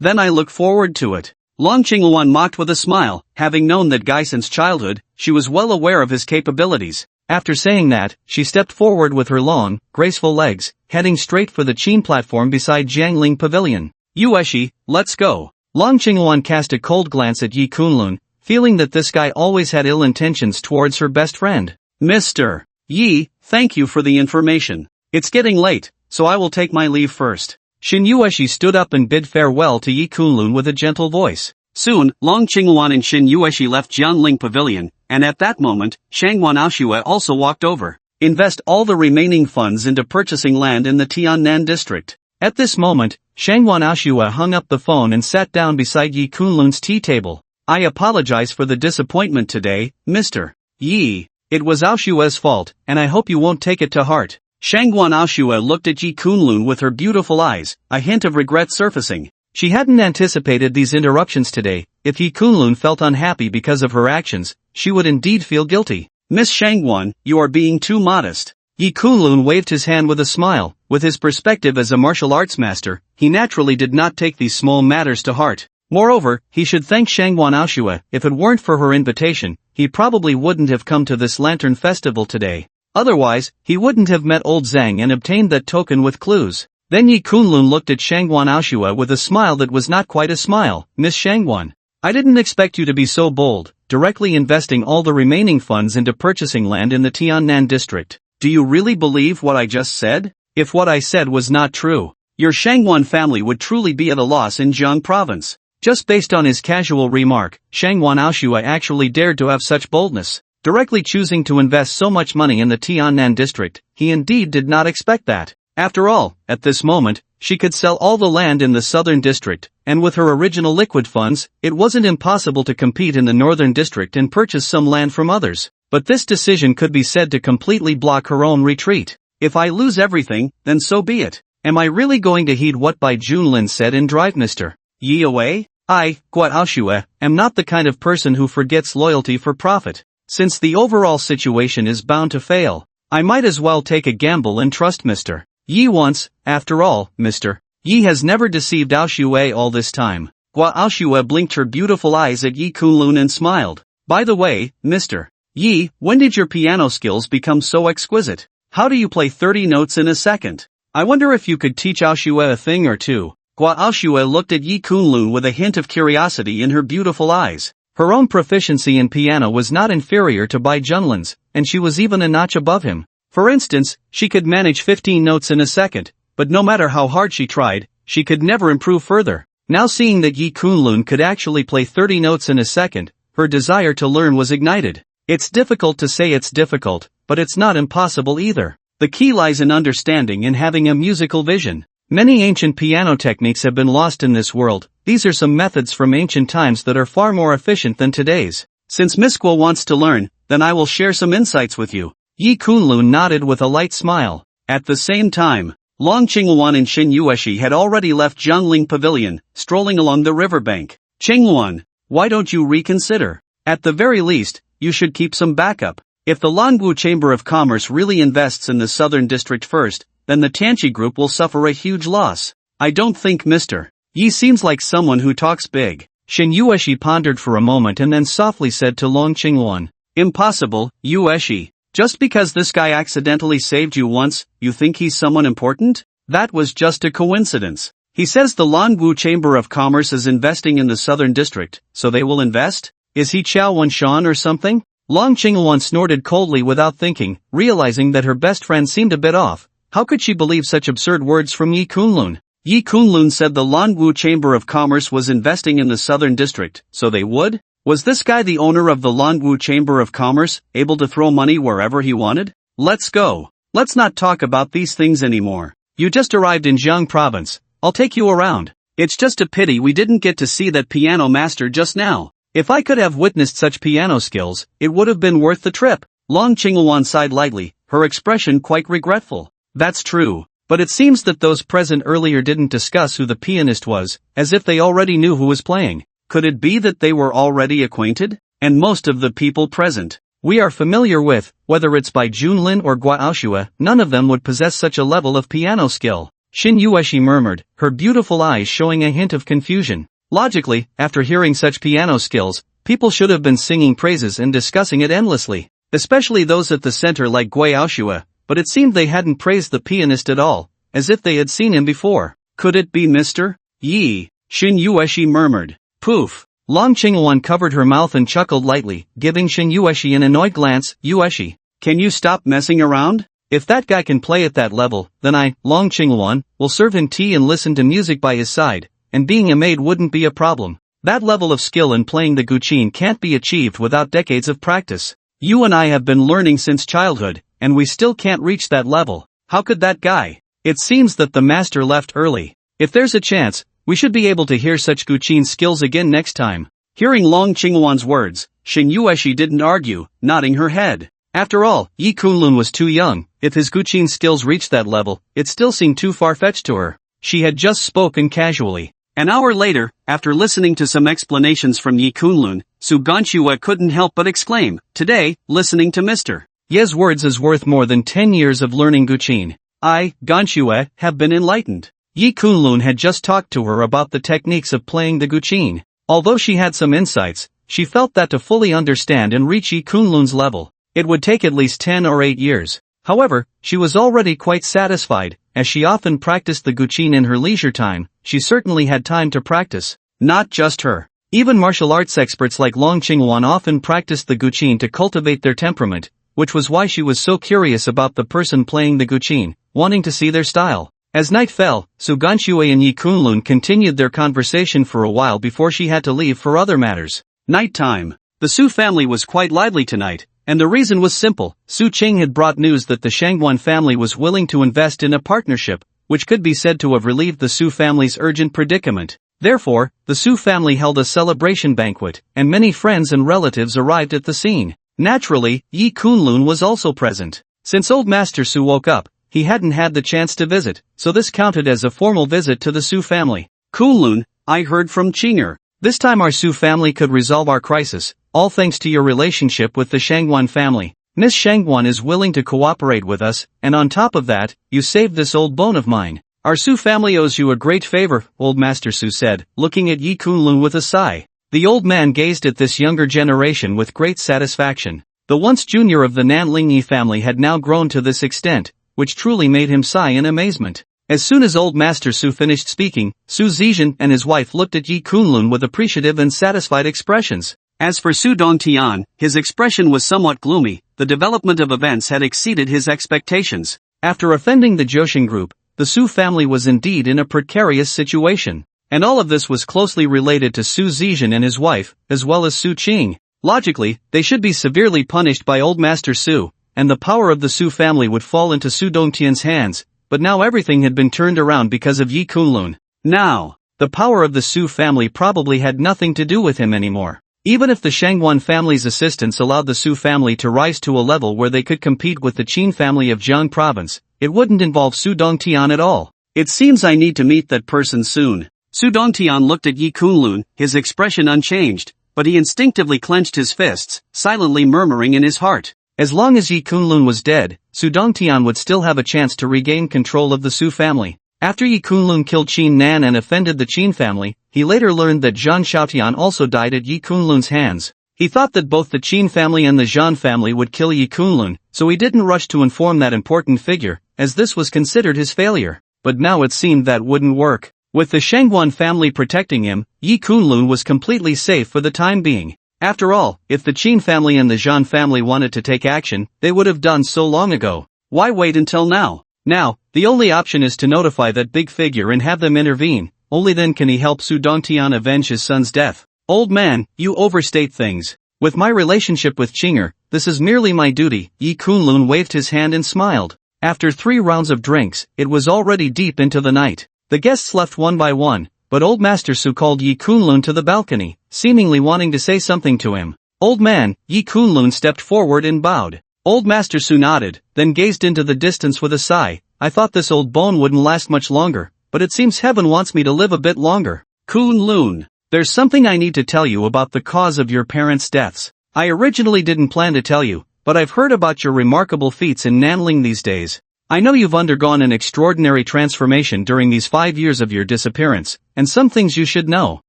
Then I look forward to it. Long Qingwan mocked with a smile, having known that guy since childhood, she was well aware of his capabilities. After saying that, she stepped forward with her long, graceful legs, heading straight for the Qin platform beside Jiangling Pavilion. Yueshi, let's go. Long Qingwan cast a cold glance at Yi Kunlun, feeling that this guy always had ill intentions towards her best friend. Mr. Yi, thank you for the information. It's getting late, so I will take my leave first. Shin Yueshi stood up and bid farewell to Yi Kunlun with a gentle voice. Soon, Long Qingwan and Shin Yueshi left Jiangling Pavilion, and at that moment, Shangwan Aoshue also walked over. Invest all the remaining funds into purchasing land in the Tiannan district. At this moment, Shangwan Aoshue hung up the phone and sat down beside Yi Kunlun's tea table. I apologize for the disappointment today, Mr. Yi. It was Aoshue's fault, and I hope you won't take it to heart. Shangwan Aoshue looked at Yi Kunlun with her beautiful eyes, a hint of regret surfacing. She hadn't anticipated these interruptions today. If Yi Kunlun felt unhappy because of her actions, she would indeed feel guilty. Miss Shangwan, you are being too modest. Yi Kunlun waved his hand with a smile. With his perspective as a martial arts master, he naturally did not take these small matters to heart. Moreover, he should thank Shangwan Aoshue. If it weren't for her invitation, he probably wouldn't have come to this lantern festival today. Otherwise, he wouldn't have met old Zhang and obtained that token with clues. Then Yi Kunlun looked at Shangwan Aoshue with a smile that was not quite a smile. Miss Shangwan, I didn't expect you to be so bold, directly investing all the remaining funds into purchasing land in the Tiannan district. Do you really believe what I just said? If what I said was not true, your Shangwan family would truly be at a loss in Jiang province. Just based on his casual remark, Shangwan Aoshue actually dared to have such boldness. Directly choosing to invest so much money in the Tiannan district, he indeed did not expect that. After all, at this moment, she could sell all the land in the southern district, and with her original liquid funds, it wasn't impossible to compete in the northern district and purchase some land from others. But this decision could be said to completely block her own retreat. If I lose everything, then so be it. Am I really going to heed what Bai Junlin said and drive Mr. Yi away? I, Guo Aoshue, am not the kind of person who forgets loyalty for profit. Since the overall situation is bound to fail, I might as well take a gamble and trust Mr. Yi once. After all, Mr. Yi has never deceived Aoshue all this time. Guo Aoshue blinked her beautiful eyes at Yi Kunlun and smiled. By the way, Mr. Yi, when did your piano skills become so exquisite? How do you play 30 notes in a second? I wonder if you could teach Aoshue a thing or two. Guo Aoshue looked at Yi Kunlun with a hint of curiosity in her beautiful eyes. Her own proficiency in piano was not inferior to Bai Junlin's, and she was even a notch above him. For instance, she could manage 15 notes in a second, but no matter how hard she tried, she could never improve further. Now seeing that Yi Kunlun could actually play 30 notes in a second, her desire to learn was ignited. It's difficult to say it's difficult, but it's not impossible either. The key lies in understanding and having a musical vision. Many ancient piano techniques have been lost in this world. These are some methods from ancient times that are far more efficient than today's. Since Miss Guo wants to learn, then I will share some insights with you. Yi Kunlun nodded with a light smile. At the same time, Long Qingwan and Shin Yueshi had already left Jiangling Pavilion, strolling along the riverbank. Qingwan, why don't you reconsider? At the very least, you should keep some backup. If the Langu Chamber of Commerce really invests in the southern district first, then the Tanchi group will suffer a huge loss. I don't think Mr. Yi seems like someone who talks big. Shin Yueshi pondered for a moment and then softly said to Long Qingwan, Impossible, Yueshi. Just because this guy accidentally saved you once, you think he's someone important? That was just a coincidence. He says the Langu Chamber of Commerce is investing in the southern district, so they will invest? Is he Chao Wanshan or something? Long Qingwan snorted coldly without thinking, realizing that her best friend seemed a bit off. How could she believe such absurd words from Yi Kunlun? Yi Kunlun said the Langu Chamber of Commerce was investing in the southern district, so they would? Was this guy the owner of the Langu Chamber of Commerce, able to throw money wherever he wanted? Let's go. Let's not talk about these things anymore. You just arrived in Jiang province. I'll take you around. It's just a pity we didn't get to see that piano master just now. If I could have witnessed such piano skills, it would have been worth the trip. Long Qingluan sighed lightly, her expression quite regretful. That's true. But it seems that those present earlier didn't discuss who the pianist was, as if they already knew who was playing. Could it be that they were already acquainted? And most of the people present, we are familiar with, whether it's by Junlin or Guaoshua, none of them would possess such a level of piano skill. Xin Yueshi murmured, her beautiful eyes showing a hint of confusion. Logically, after hearing such piano skills, people should have been singing praises and discussing it endlessly, especially those at the center like Guaoshua. But it seemed they hadn't praised the pianist at all, as if they had seen him before. Could it be Mr. Yi? Xin Yueshi murmured. Poof. Long Qingluan covered her mouth and chuckled lightly, giving Xin Yueshi an annoyed glance. Yueshi, can you stop messing around? If that guy can play at that level, then I, Long Qingluan, will serve him tea and listen to music by his side, and being a maid wouldn't be a problem. That level of skill in playing the guqin can't be achieved without decades of practice. You and I have been learning since childhood, and we still can't reach that level. How could that guy? It seems that the master left early. If there's a chance, we should be able to hear such guqin skills again next time. Hearing Long Qingluan's words, Xin Yueshi didn't argue, nodding her head. After all, Yi Kunlun was too young. If his guqin skills reached that level, it still seemed too far-fetched to her. She had just spoken casually. An hour later, after listening to some explanations from Yi Kunlun, Su Ganshue couldn't help but exclaim, today, listening to Mr. Ye's words is worth more than 10 years of learning guqin. I, Ganshue, have been enlightened. Yi Kunlun had just talked to her about the techniques of playing the guqin. Although she had some insights, she felt that to fully understand and reach Yi Kunlun's level, it would take at least 10 or 8 years. However, she was already quite satisfied, as she often practiced the guqin in her leisure time. She certainly had time to practice. Not just her. Even martial arts experts like Long Qingluan often practiced the guqin to cultivate their temperament, which was why she was so curious about the person playing the guqin, wanting to see their style. As night fell, Su Ganshue and Yi Kunlun continued their conversation for a while before she had to leave for other matters. Nighttime. The Su family was quite lively tonight, and the reason was simple. Su Qing had brought news that the Shangguan family was willing to invest in a partnership, which could be said to have relieved the Su family's urgent predicament. Therefore, the Su family held a celebration banquet, and many friends and relatives arrived at the scene. Naturally, Yi Kunlun was also present. Since old Master Su woke up, he hadn't had the chance to visit, so this counted as a formal visit to the Su family. Kunlun, I heard from Chinger. This time our Su family could resolve our crisis, all thanks to your relationship with the Shangguan family. Miss Shangguan is willing to cooperate with us, and on top of that, you saved this old bone of mine. Our Su family owes you a great favor, old Master Su said, looking at Yi Kunlun with a sigh. The old man gazed at this younger generation with great satisfaction. The once junior of the Nanling Yi family had now grown to this extent, which truly made him sigh in amazement. As soon as old Master Su finished speaking, Su Zizhen and his wife looked at Yi Kunlun with appreciative and satisfied expressions. As for Su Dongtian, his expression was somewhat gloomy. The development of events had exceeded his expectations. After offending the Joshin group, the Su family was indeed in a precarious situation. And all of this was closely related to Su Zizhen and his wife, as well as Su Qing. Logically, they should be severely punished by old Master Su, and the power of the Su family would fall into Su Dongtian's hands, but now everything had been turned around because of Yi Kunlun. Now, the power of the Su family probably had nothing to do with him anymore. Even if the Shangguan family's assistance allowed the Su family to rise to a level where they could compete with the Qin family of Jiang province, it wouldn't involve Su Dongtian at all. It seems I need to meet that person soon. Su Dongtian looked at Yi Kunlun, his expression unchanged, but he instinctively clenched his fists, silently murmuring in his heart. As long as Yi Kunlun was dead, Su Dongtian would still have a chance to regain control of the Su family. After Yi Kunlun killed Qin Nan and offended the Qin family, he later learned that Zhan Xiaotian also died at Yi Kunlun's hands. He thought that both the Qin family and the Zhan family would kill Yi Kunlun, so he didn't rush to inform that important figure, as this was considered his failure. But now it seemed that wouldn't work. With the Shangguan family protecting him, Yi Kunlun was completely safe for the time being. After all, if the Qin family and the Zhan family wanted to take action, they would have done so long ago. Why wait until now? Now, the only option is to notify that big figure and have them intervene. Only then can he help Su Dongtian avenge his son's death. Old man, you overstate things. With my relationship with Chinger, this is merely my duty. Yi Kunlun waved his hand and smiled. After 3 rounds of drinks, it was already deep into the night. The guests left one by one, but old Master Su called Yi Kunlun to the balcony, seemingly wanting to say something to him. Old man, Yi Kunlun stepped forward and bowed. Old Master Su nodded, then gazed into the distance with a sigh. I thought this old bone wouldn't last much longer, but it seems heaven wants me to live a bit longer. Kunlun, there's something I need to tell you about the cause of your parents' deaths. I originally didn't plan to tell you, but I've heard about your remarkable feats in Nanling these days. I know you've undergone an extraordinary transformation during these 5 years of your disappearance, and some things you should know.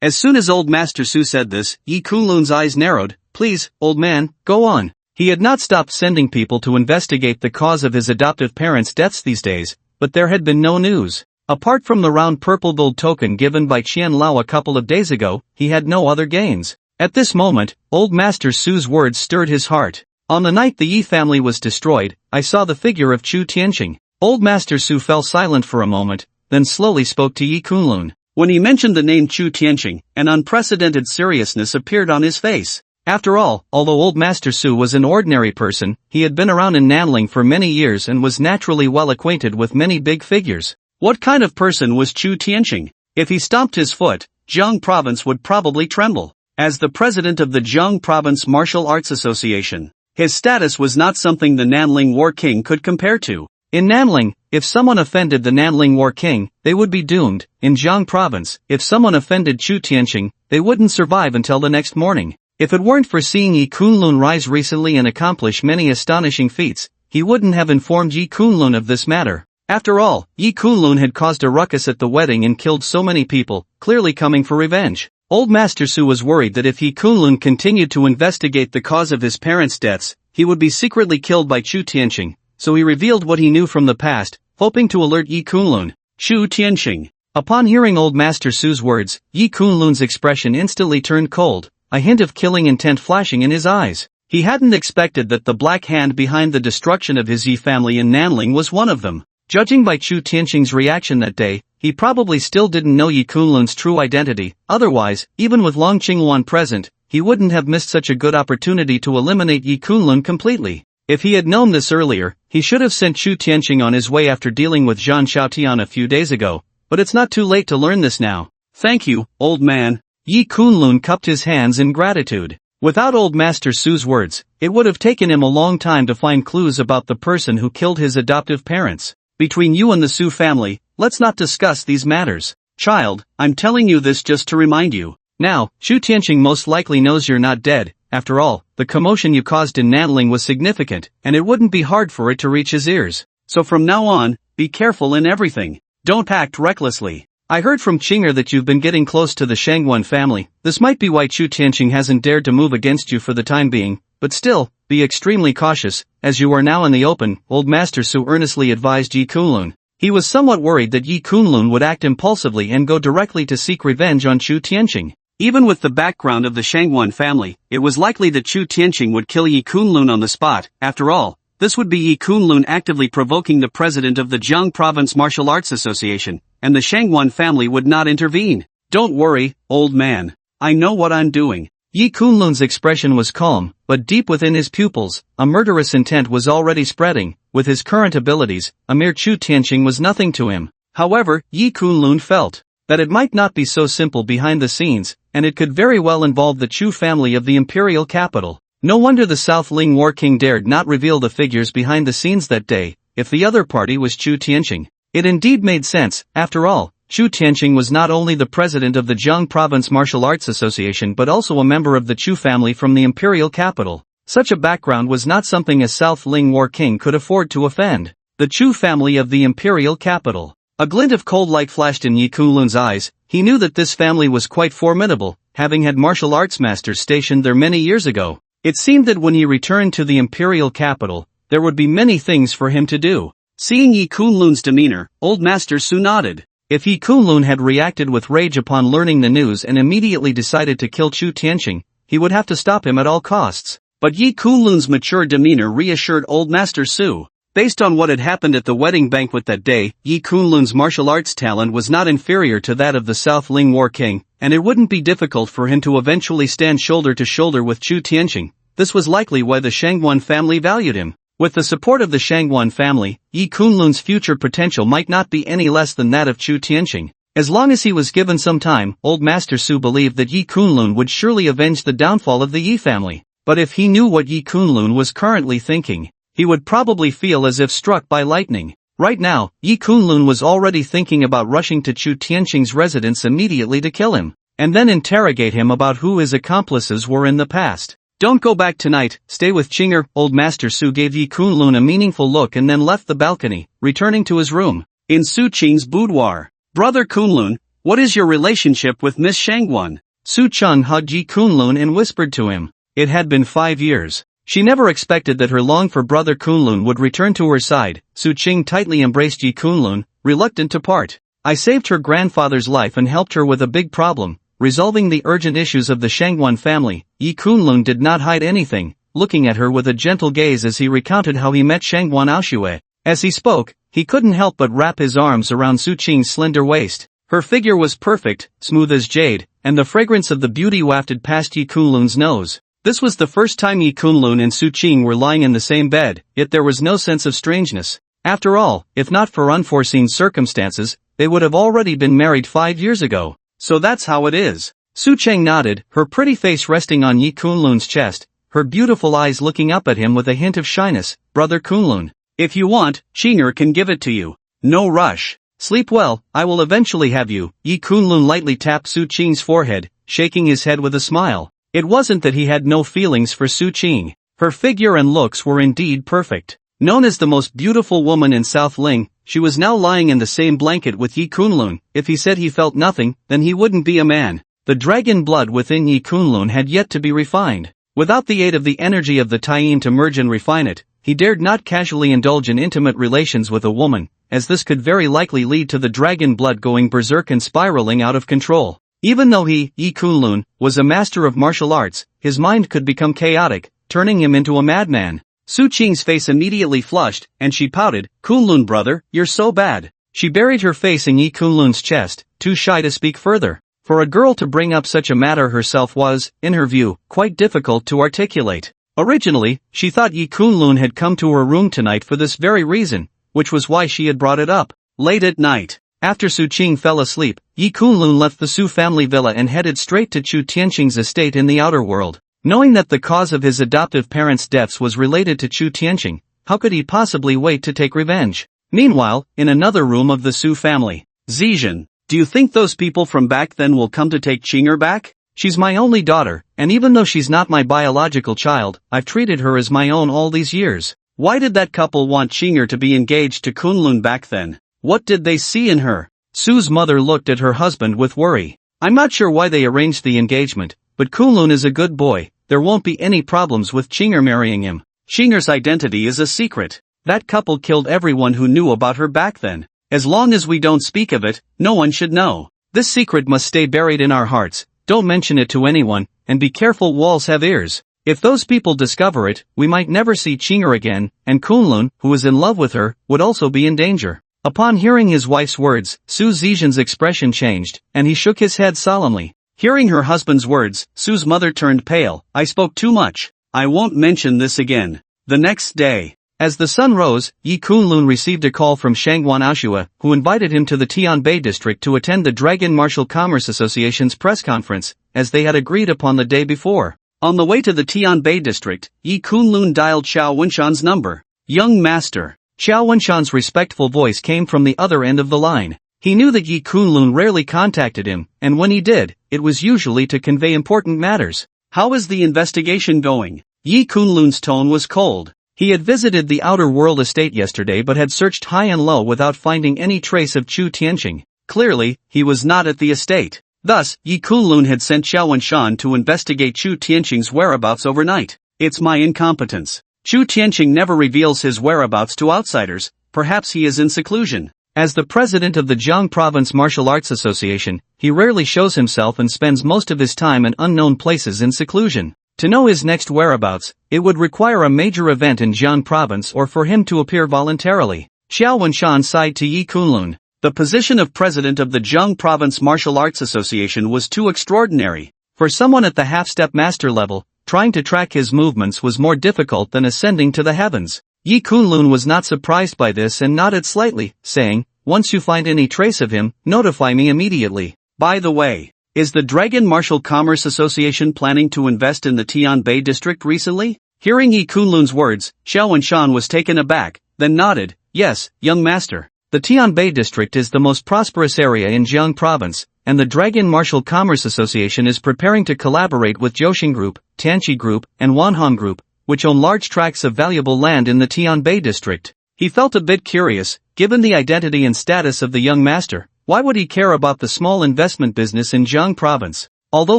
As soon as old Master Su said this, Yi Kunlun's eyes narrowed. Please, old man, go on. He had not stopped sending people to investigate the cause of his adoptive parents' deaths these days, but there had been no news. Apart from the round purple gold token given by Qian Lao a couple of days ago, he had no other gains. At this moment, old Master Su's words stirred his heart. On the night the Yi family was destroyed, I saw the figure of Chu Tianqing. Old Master Su fell silent for a moment, then slowly spoke to Yi Kunlun. When he mentioned the name Chu Tianqing, an unprecedented seriousness appeared on his face. After all, although old Master Su was an ordinary person, he had been around in Nanling for many years and was naturally well acquainted with many big figures. What kind of person was Chu Tianqing? If he stomped his foot, Jiang province would probably tremble. As the president of the Jiang Province Martial Arts Association, his status was not something the Nanling War King could compare to. In Nanling, if someone offended the Nanling War King, they would be doomed. In Jiang Province, if someone offended Chu Tianqing, they wouldn't survive until the next morning. If it weren't for seeing Yi Kunlun rise recently and accomplish many astonishing feats, he wouldn't have informed Yi Kunlun of this matter. After all, Yi Kunlun had caused a ruckus at the wedding and killed so many people, clearly coming for revenge. Old Master Su was worried that if Yi Kunlun continued to investigate the cause of his parents' deaths, he would be secretly killed by Chu Tianqing, so he revealed what he knew from the past, hoping to alert Yi Kunlun. Chu Tianqing. Upon hearing old Master Su's words, Yi Kunlun's expression instantly turned cold, a hint of killing intent flashing in his eyes. He hadn't expected that the black hand behind the destruction of his Yi family in Nanling was one of them. Judging by Chu Tianqing's reaction that day, he probably still didn't know Yi Kunlun's true identity. Otherwise, even with Long Qingwan present, he wouldn't have missed such a good opportunity to eliminate Yi Kunlun completely. If he had known this earlier, he should have sent Chu Tianqing on his way after dealing with Zhan Xiaotian a few days ago, but it's not too late to learn this now. Thank you, old man. Yi Kunlun cupped his hands in gratitude. Without old Master Su's words, it would have taken him a long time to find clues about the person who killed his adoptive parents. Between you and the Su family, let's not discuss these matters. Child, I'm telling you this just to remind you. Now, Chu Tianqing most likely knows you're not dead. After all, the commotion you caused in Nanling was significant, and it wouldn't be hard for it to reach his ears. So from now on, be careful in everything. Don't act recklessly. I heard from Chingan that you've been getting close to the Shangan family. This might be why Chu Tianqing hasn't dared to move against you for the time being, but still, be extremely cautious, as you are now in the open, old Master Su earnestly advised Yi Kunlun. He was somewhat worried that Yi Kunlun would act impulsively and go directly to seek revenge on Chu Tianqing. Even with the background of the Shangan family, it was likely that Chu Tianqing would kill Yi Kunlun on the spot. After all, this would be Yi Kunlun actively provoking the president of the Jiang Province Martial Arts Association, and the Shangan family would not intervene. Don't worry, old man. I know what I'm doing. Yi Kunlun's expression was calm, but deep within his pupils, a murderous intent was already spreading. With his current abilities, a mere Chu Tianqing was nothing to him. However, Yi Kunlun felt that it might not be so simple behind the scenes, and it could very well involve the Chu family of the imperial capital. No wonder the South Ling War King dared not reveal the figures behind the scenes that day, if the other party was Chu Tianqing. It indeed made sense. After all, Chu Tianqing was not only the president of the Jiang Province Martial Arts Association but also a member of the Chu family from the imperial capital. Such a background was not something a South Ling War King could afford to offend. The Chu family of the imperial capital. A glint of cold light flashed in Yi Kunlun's eyes. He knew that this family was quite formidable, having had martial arts masters stationed there many years ago. It seemed that when he returned to the imperial capital, there would be many things for him to do. Seeing Yi Kunlun's demeanor, old Master Su nodded. If Yi Kunlun had reacted with rage upon learning the news and immediately decided to kill Chu Tianqing, he would have to stop him at all costs. But Yi Kunlun's mature demeanor reassured old Master Su. Based on what had happened at the wedding banquet that day, Yi Kunlun's martial arts talent was not inferior to that of the South Ling War King, and it wouldn't be difficult for him to eventually stand shoulder to shoulder with Chu Tianqing. This was likely why the Shangan family valued him. With the support of the Shangwan family, Yi Kunlun's future potential might not be any less than that of Chu Tianqing. As long as he was given some time, old Master Su believed that Yi Kunlun would surely avenge the downfall of the Yi family. But if he knew what Yi Kunlun was currently thinking, he would probably feel as if struck by lightning. Right now, Yi Kunlun was already thinking about rushing to Chu Tianqing's residence immediately to kill him, and then interrogate him about who his accomplices were in the past. Don't go back tonight, stay with Chinger. Old Master Su gave Yi Kunlun a meaningful look and then left the balcony, returning to his room. In Su Qing's boudoir. Brother Kunlun, what is your relationship with Miss Shangwan? Su Cheng hugged Yi Kunlun and whispered to him. It had been 5 years. She never expected that her longed-for brother Kunlun would return to her side. Su Qing tightly embraced Yi Kunlun, reluctant to part. I saved her grandfather's life and helped her with a big problem, resolving the urgent issues of the Shangwan family. Yi Kunlun did not hide anything, looking at her with a gentle gaze as he recounted how he met Shangwan Aoxue. As he spoke, he couldn't help but wrap his arms around Su Qing's slender waist. Her figure was perfect, smooth as jade, and the fragrance of the beauty wafted past Yi Kunlun's nose. This was the first time Yi Kunlun and Su Qing were lying in the same bed, yet there was no sense of strangeness. After all, if not for unforeseen circumstances, they would have already been married 5 years ago. So that's how it is. Su Cheng nodded, her pretty face resting on Yi Kunlun's chest, her beautiful eyes looking up at him with a hint of shyness. Brother Kunlun, if you want, Chinger can give it to you. No rush. Sleep well, I will eventually have you. Yi Kunlun lightly tapped Su Qing's forehead, shaking his head with a smile. It wasn't that he had no feelings for Su Qing. Her figure and looks were indeed perfect. Known as the most beautiful woman in South Ling, she was now lying in the same blanket with Yi Kunlun. If he said he felt nothing, then he wouldn't be a man. The dragon blood within Yi Kunlun had yet to be refined. Without the aid of the energy of the Taiyin to merge and refine it, he dared not casually indulge in intimate relations with a woman, as this could very likely lead to the dragon blood going berserk and spiraling out of control. Even though he, Yi Kunlun, was a master of martial arts, his mind could become chaotic, turning him into a madman. Su Qing's face immediately flushed, and she pouted. Kunlun brother, you're so bad. She buried her face in Yi Kunlun's chest, too shy to speak further. For a girl to bring up such a matter herself was, in her view, quite difficult to articulate. Originally, she thought Yi Kunlun had come to her room tonight for this very reason, which was why she had brought it up. Late at night, after Su Qing fell asleep, Yi Kunlun left the Su family villa and headed straight to Chu Tianqing's estate in the outer world. Knowing that the cause of his adoptive parents' deaths was related to Chu Tianqing, how could he possibly wait to take revenge? Meanwhile, in another room of the Su family, Zizhan, do you think those people from back then will come to take Chinger back? She's my only daughter, and even though she's not my biological child, I've treated her as my own all these years. Why did that couple want Chinger to be engaged to Kunlun back then? What did they see in her? Su's mother looked at her husband with worry. I'm not sure why they arranged the engagement, but Kunlun is a good boy, there won't be any problems with Chinger marrying him. Chinger's identity is a secret. That couple killed everyone who knew about her back then. As long as we don't speak of it, no one should know. This secret must stay buried in our hearts, don't mention it to anyone, and be careful, walls have ears. If those people discover it, we might never see Chinger again, and Kunlun, who is in love with her, would also be in danger. Upon hearing his wife's words, Su Zizhan's expression changed, and he shook his head solemnly. Hearing her husband's words, Su's mother turned pale. I spoke too much. I won't mention this again. The next day, as the sun rose, Yi Kunlun received a call from Shangwan Aoxue, who invited him to the Tianbei district to attend the Dragon Martial Commerce Association's press conference, as they had agreed upon the day before. On the way to the Tianbei district, Yi Kunlun dialed Xiao Wenshan's number. Young master. Xiao Wenshan's respectful voice came from the other end of the line. He knew that Yi Kunlun rarely contacted him, and when he did, it was usually to convey important matters. How is the investigation going? Yi Kunlun's tone was cold. He had visited the Outer World estate yesterday but had searched high and low without finding any trace of Chu Tianqing. Clearly, he was not at the estate. Thus, Yi Kunlun had sent Xiao Wenshan to investigate Chu Tianqing's whereabouts overnight. It's my incompetence. Chu Tianqing never reveals his whereabouts to outsiders, perhaps he is in seclusion. As the president of the Jiang Province Martial Arts Association, he rarely shows himself and spends most of his time in unknown places in seclusion. To know his next whereabouts, it would require a major event in Jiang Province or for him to appear voluntarily. Xiao Wenshan sighed to Yi Kunlun. The position of president of the Jiang Province Martial Arts Association was too extraordinary. For someone at the half-step master level, trying to track his movements was more difficult than ascending to the heavens. Yi Kunlun was not surprised by this and nodded slightly, saying, "Once you find any trace of him, notify me immediately. By the way, is the Dragon Martial Commerce Association planning to invest in the Tianbei district recently?" Hearing Yi Kunlun's words, Xiao Wenshan was taken aback, then nodded, "Yes, young master. The Tianbei district is the most prosperous area in Jiang province, and the Dragon Martial Commerce Association is preparing to collaborate with Jiaoxing Group, Tianqi Group, and Wanhong Group, which own large tracts of valuable land in the Tianbei district." He felt a bit curious, given the identity and status of the young master. Why would he care about the small investment business in Jiang province? Although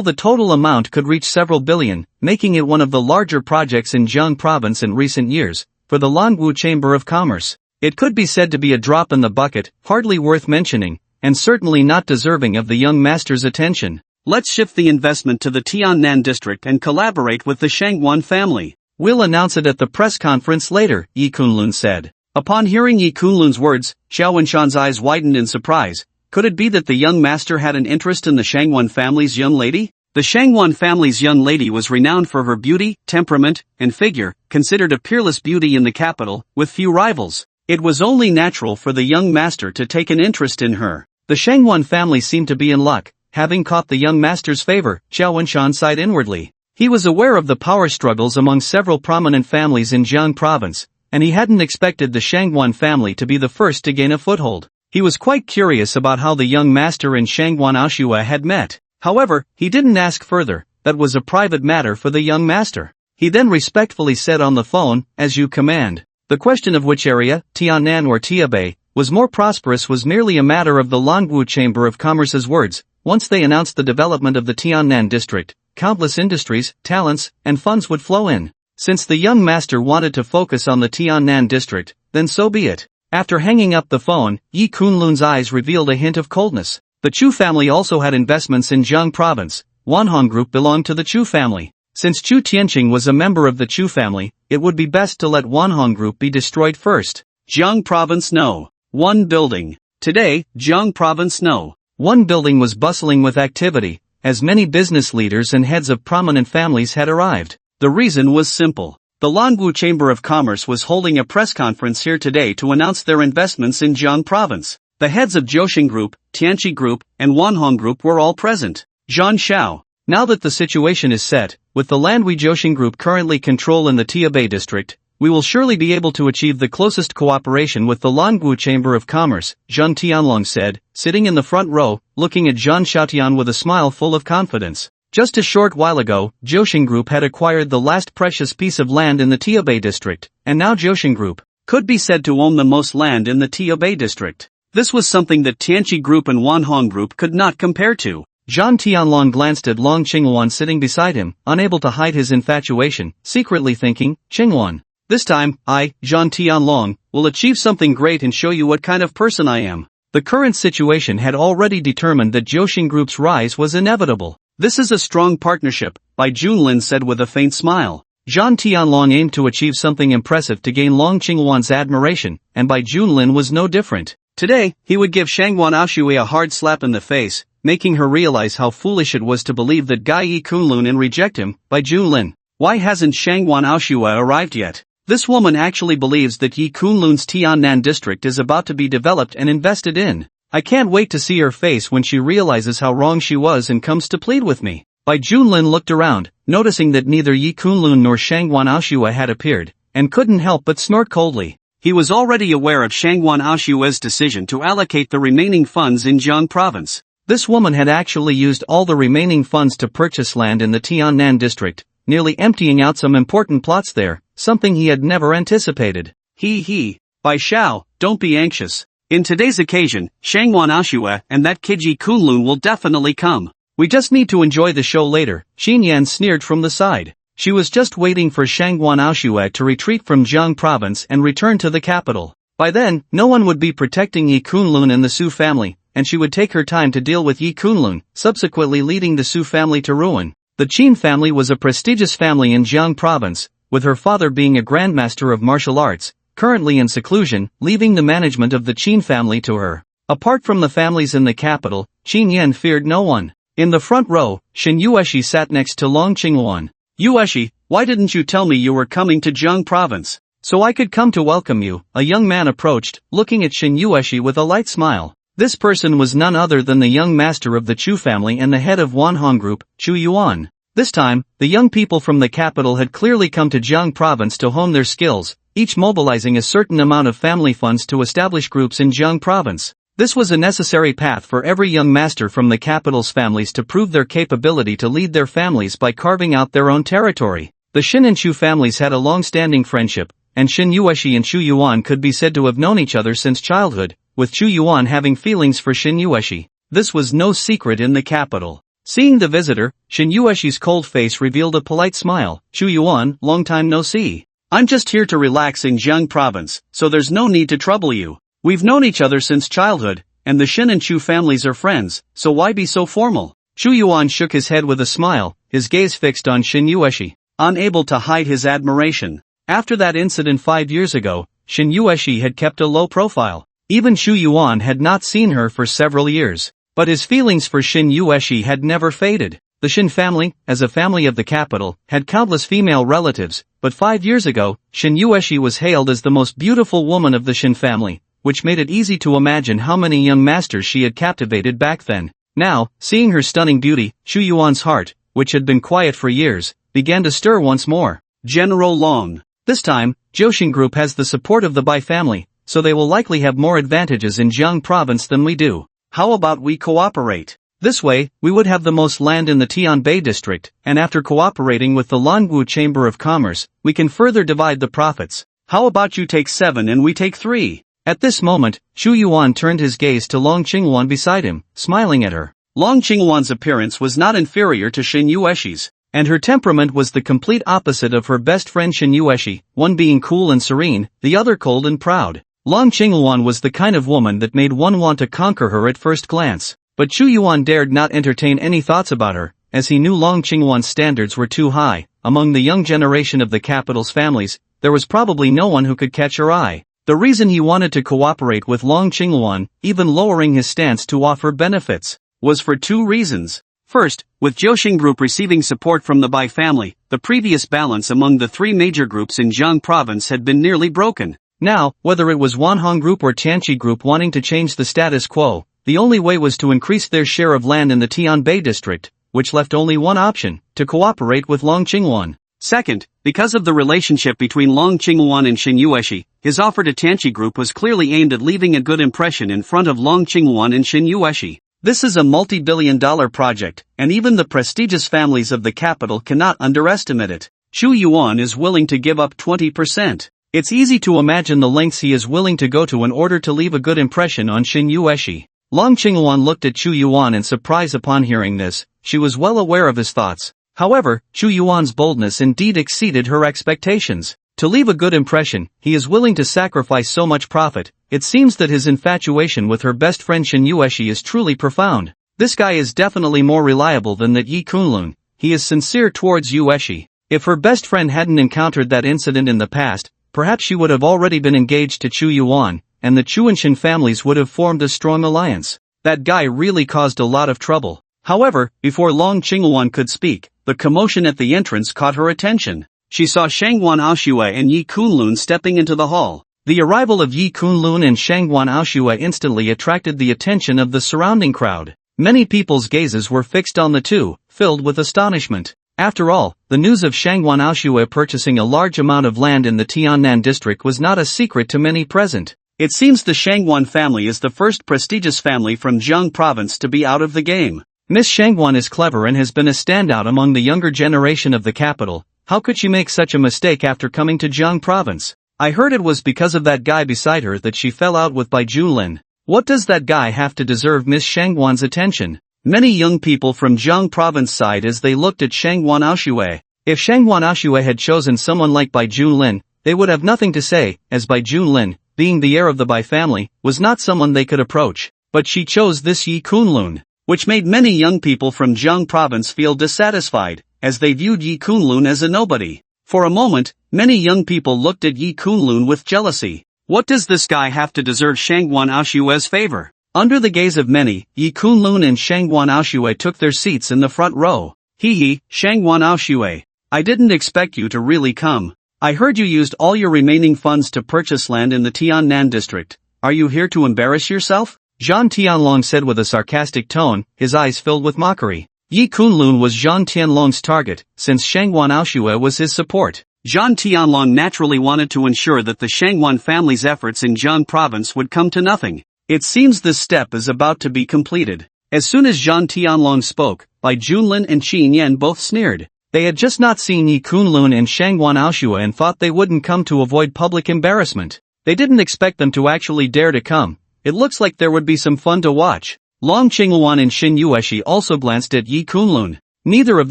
the total amount could reach several billion, making it one of the larger projects in Jiang province in recent years, for the Longwu Chamber of Commerce, it could be said to be a drop in the bucket, hardly worth mentioning, and certainly not deserving of the young master's attention. "Let's shift the investment to the Tiannan district and collaborate with the Shangwan family. We'll announce it at the press conference later," Yi Kunlun said. Upon hearing Yi Kunlun's words, Xiao Wenshan's eyes widened in surprise. Could it be that the young master had an interest in the Shangwan family's young lady? The Shangwan family's young lady was renowned for her beauty, temperament, and figure, considered a peerless beauty in the capital, with few rivals. It was only natural for the young master to take an interest in her. The Shangwan family seemed to be in luck, having caught the young master's favor, Xiao Wenshan sighed inwardly. He was aware of the power struggles among several prominent families in Jiang province, and he hadn't expected the Shangwan family to be the first to gain a foothold. He was quite curious about how the young master and Shangwan Aoshua had met. However, he didn't ask further, that was a private matter for the young master. He then respectfully said on the phone, "As you command." The question of which area, Tiannan or Tianbei, was more prosperous was merely a matter of the Longwu Chamber of Commerce's words. Once they announced the development of the Tiannan district, countless industries, talents, and funds would flow in. Since the young master wanted to focus on the Tiannan district, then so be it. After hanging up the phone, Yi Kunlun's eyes revealed a hint of coldness. The Chu family also had investments in Jiang province. Wanhong Group belonged to the Chu family. Since Chu Tianqing was a member of the Chu family, it would be best to let Wanhong Group be destroyed first. Jiang province No. 1 building. Today, Jiang province No. 1 building was bustling with activity, as many business leaders and heads of prominent families had arrived. The reason was simple. The Longwu Chamber of Commerce was holding a press conference here today to announce their investments in Jiang province. The heads of Jiaoxing Group, Tianqi Group, and Wanhong Group were all present. Zhan Xiao. Now that the situation is set, with the land we Jiaoxing Group currently control in the Tianbei district, we will surely be able to achieve the closest cooperation with the Longwu Chamber of Commerce, Zhan Tianlong said, sitting in the front row, looking at Zhan Xiaotian with a smile full of confidence. Just a short while ago, Jiaoxing Group had acquired the last precious piece of land in the Tianbei district, and now Jiaoxing Group could be said to own the most land in the Tianbei district. This was something that Tianqi Group and Wanhong Group could not compare to. Zhan Tianlong glanced at Long Qingwan sitting beside him, unable to hide his infatuation, secretly thinking, "Qingwan, this time, I, Zhan Tianlong, will achieve something great and show you what kind of person I am." The current situation had already determined that Jiaoxing Group's rise was inevitable. "This is a strong partnership," Bai Junlin said with a faint smile. Zhan Tianlong aimed to achieve something impressive to gain Long Qingwan's admiration, and Bai Junlin was no different. Today, he would give Shangwan Aoshui a hard slap in the face, making her realize how foolish it was to believe that Gai Yi Kunlun and reject him. Bai Junlin, why hasn't Shangwan Aoshua arrived yet? This woman actually believes that Yi Kunlun's Tiannan district is about to be developed and invested in. I can't wait to see her face when she realizes how wrong she was and comes to plead with me. Bai Junlin looked around, noticing that neither Yi Kunlun nor Shangwan Aoshua had appeared, and couldn't help but snort coldly. He was already aware of Shangwan Aoshua's decision to allocate the remaining funds in Jiang province. This woman had actually used all the remaining funds to purchase land in the Tiannan district, nearly emptying out some important plots there, something he had never anticipated. Bai Xiao, don't be anxious. In today's occasion, Shangwan Aoshua and that kid Yi Kunlun will definitely come. We just need to enjoy the show later, Xinyan sneered from the side. She was just waiting for Shangwan Aoshua to retreat from Jiang province and return to the capital. By then, no one would be protecting Yi Kunlun and the Su family, and she would take her time to deal with Yi Kunlun, subsequently leading the Su family to ruin. The Qin family was a prestigious family in Jiang province, with her father being a grandmaster of martial arts, currently in seclusion, leaving the management of the Qin family to her. Apart from the families in the capital, Qin Yan feared no one. In the front row, Shin Yueshi sat next to Long Qingwan. "Yueshi, why didn't you tell me you were coming to Jiang province? So I could come to welcome you. A young man approached, looking at Shin Yueshi with a light smile. This person was none other than the young master of the Chu family and the head of Wanhong Group, Chu Yuan. This time, the young people from the capital had clearly come to Jiang province to hone their skills, each mobilizing a certain amount of family funds to establish groups in Jiang province. This was a necessary path for every young master from the capital's families to prove their capability to lead their families by carving out their own territory. The Shin and Chu families had a long-standing friendship, and Shin Yueshi and Chu Yuan could be said to have known each other since childhood, with Chu Yuan having feelings for Shin Yueshi. This was no secret in the capital. Seeing the visitor, Shin Yueshi's cold face revealed a polite smile. Chu Yuan, long time no see. I'm just here to relax in Jiang province, so there's no need to trouble you. We've known each other since childhood, and the Shin and Chu families are friends, so why be so formal? Chu Yuan shook his head with a smile, his gaze fixed on Shin Yueshi, unable to hide his admiration. After that incident 5 years ago, Shin Yueshi had kept a low profile. Even Chu Yuan had not seen her for several years. But his feelings for Shin Yueshi had never faded. The Shin family, as a family of the capital, had countless female relatives, but 5 years ago, Shin Yueshi was hailed as the most beautiful woman of the Shin family, which made it easy to imagine how many young masters she had captivated back then. Now, seeing her stunning beauty, Chu Yuan's heart, which had been quiet for years, began to stir once more. General Long. This time, Jiaoxing Group has the support of the Bai family, so they will likely have more advantages in Jiang province than we do. How about we cooperate? This way, we would have the most land in the Tianbei district, and after cooperating with the Langu Chamber of Commerce, we can further divide the profits. How about you take 7 and we take 3? At this moment, Chu Yuan turned his gaze to Long Qingwan beside him, smiling at her. Long Qingwan's appearance was not inferior to Shin Yueshi's, and her temperament was the complete opposite of her best friend Shin Yueshi, one being cool and serene, the other cold and proud. Long Qingwan was the kind of woman that made one want to conquer her at first glance, but Chu Yuan dared not entertain any thoughts about her, as he knew Long Qingwan's standards were too high. Among the young generation of the capital's families, there was probably no one who could catch her eye. The reason he wanted to cooperate with Long Qingwan, even lowering his stance to offer benefits, was for 2 reasons. First, with Jiaoxing Group receiving support from the Bai family, the previous balance among the 3 major groups in Jiang province had been nearly broken. Now, whether it was Wanhong Group or Tianqi Group wanting to change the status quo, the only way was to increase their share of land in the Tianbei district, which left only one option, to cooperate with Long Qingwan. Second, because of the relationship between Long Qingwan and Shin Yueshi, his offer to Tianqi Group was clearly aimed at leaving a good impression in front of Long Qingwan and Shin Yueshi. This is a multi-billion-dollar project, and even the prestigious families of the capital cannot underestimate it. Chu Yuan is willing to give up 20%. It's easy to imagine the lengths he is willing to go to in order to leave a good impression on Shin Yueshi. Long Qingwan looked at Chu Yuan in surprise upon hearing this. She was well aware of his thoughts. However, Chu Yuan's boldness indeed exceeded her expectations. To leave a good impression, he is willing to sacrifice so much profit. It seems that his infatuation with her best friend Shin Yueshi is truly profound. This guy is definitely more reliable than that Yi Kunlun. He is sincere towards Yueshi. If her best friend hadn't encountered that incident in the past, perhaps she would have already been engaged to Chu Yuan, and the Chu and Shin families would have formed a strong alliance. That guy really caused a lot of trouble. However, before Long Qingwan could speak, the commotion at the entrance caught her attention. She saw Shangguan Aoxue and Yi Kunlun stepping into the hall. The arrival of Yi Kunlun and Shangguan Aoxue instantly attracted the attention of the surrounding crowd. Many people's gazes were fixed on the two, filled with astonishment. After all, the news of Shangguan Aoxue purchasing a large amount of land in the Tiannan district was not a secret to many present. It seems the Shangguan family is the first prestigious family from Jiang province to be out of the game. Miss Shangguan is clever and has been a standout among the younger generation of the capital. How could she make such a mistake after coming to Jiang province? I heard it was because of that guy beside her that she fell out with Bai Junlin. What does that guy have to deserve Miss Shangguan's attention? Many young people from Jiang province sighed as they looked at Shangguan Aoxue. If Shangguan Aoxue had chosen someone like Bai Junlin, they would have nothing to say, as Bai Junlin, being the heir of the Bai family, was not someone they could approach. But she chose this Yi Kunlun, which made many young people from Jiang province feel dissatisfied, as they viewed Yi Kunlun as a nobody. For a moment, many young people looked at Yi Kunlun with jealousy. What does this guy have to deserve Shangguan Aoxue's favor? Under the gaze of many, Yi Kunlun and Shangguan Aoxue took their seats in the front row. Hee hee, Shangguan Aoxue. I didn't expect you to really come. I heard you used all your remaining funds to purchase land in the Tiannan district. Are you here to embarrass yourself? Zhan Tianlong said with a sarcastic tone, his eyes filled with mockery. Yi Kunlun was Zhan Tianlong's target, since Shangwan Aoshue was his support. Zhan Tianlong naturally wanted to ensure that the Shangwan family's efforts in Jiang province would come to nothing. It seems this step is about to be completed. As soon as Zhan Tianlong spoke, Bai Junlin and Qin Yan both sneered. They had just not seen Yi Kunlun and Shangwan Aoshue and thought they wouldn't come to avoid public embarrassment. They didn't expect them to actually dare to come. It looks like there would be some fun to watch. Long Qinghuan and Xin Yueshi also glanced at Yi Kunlun. Neither of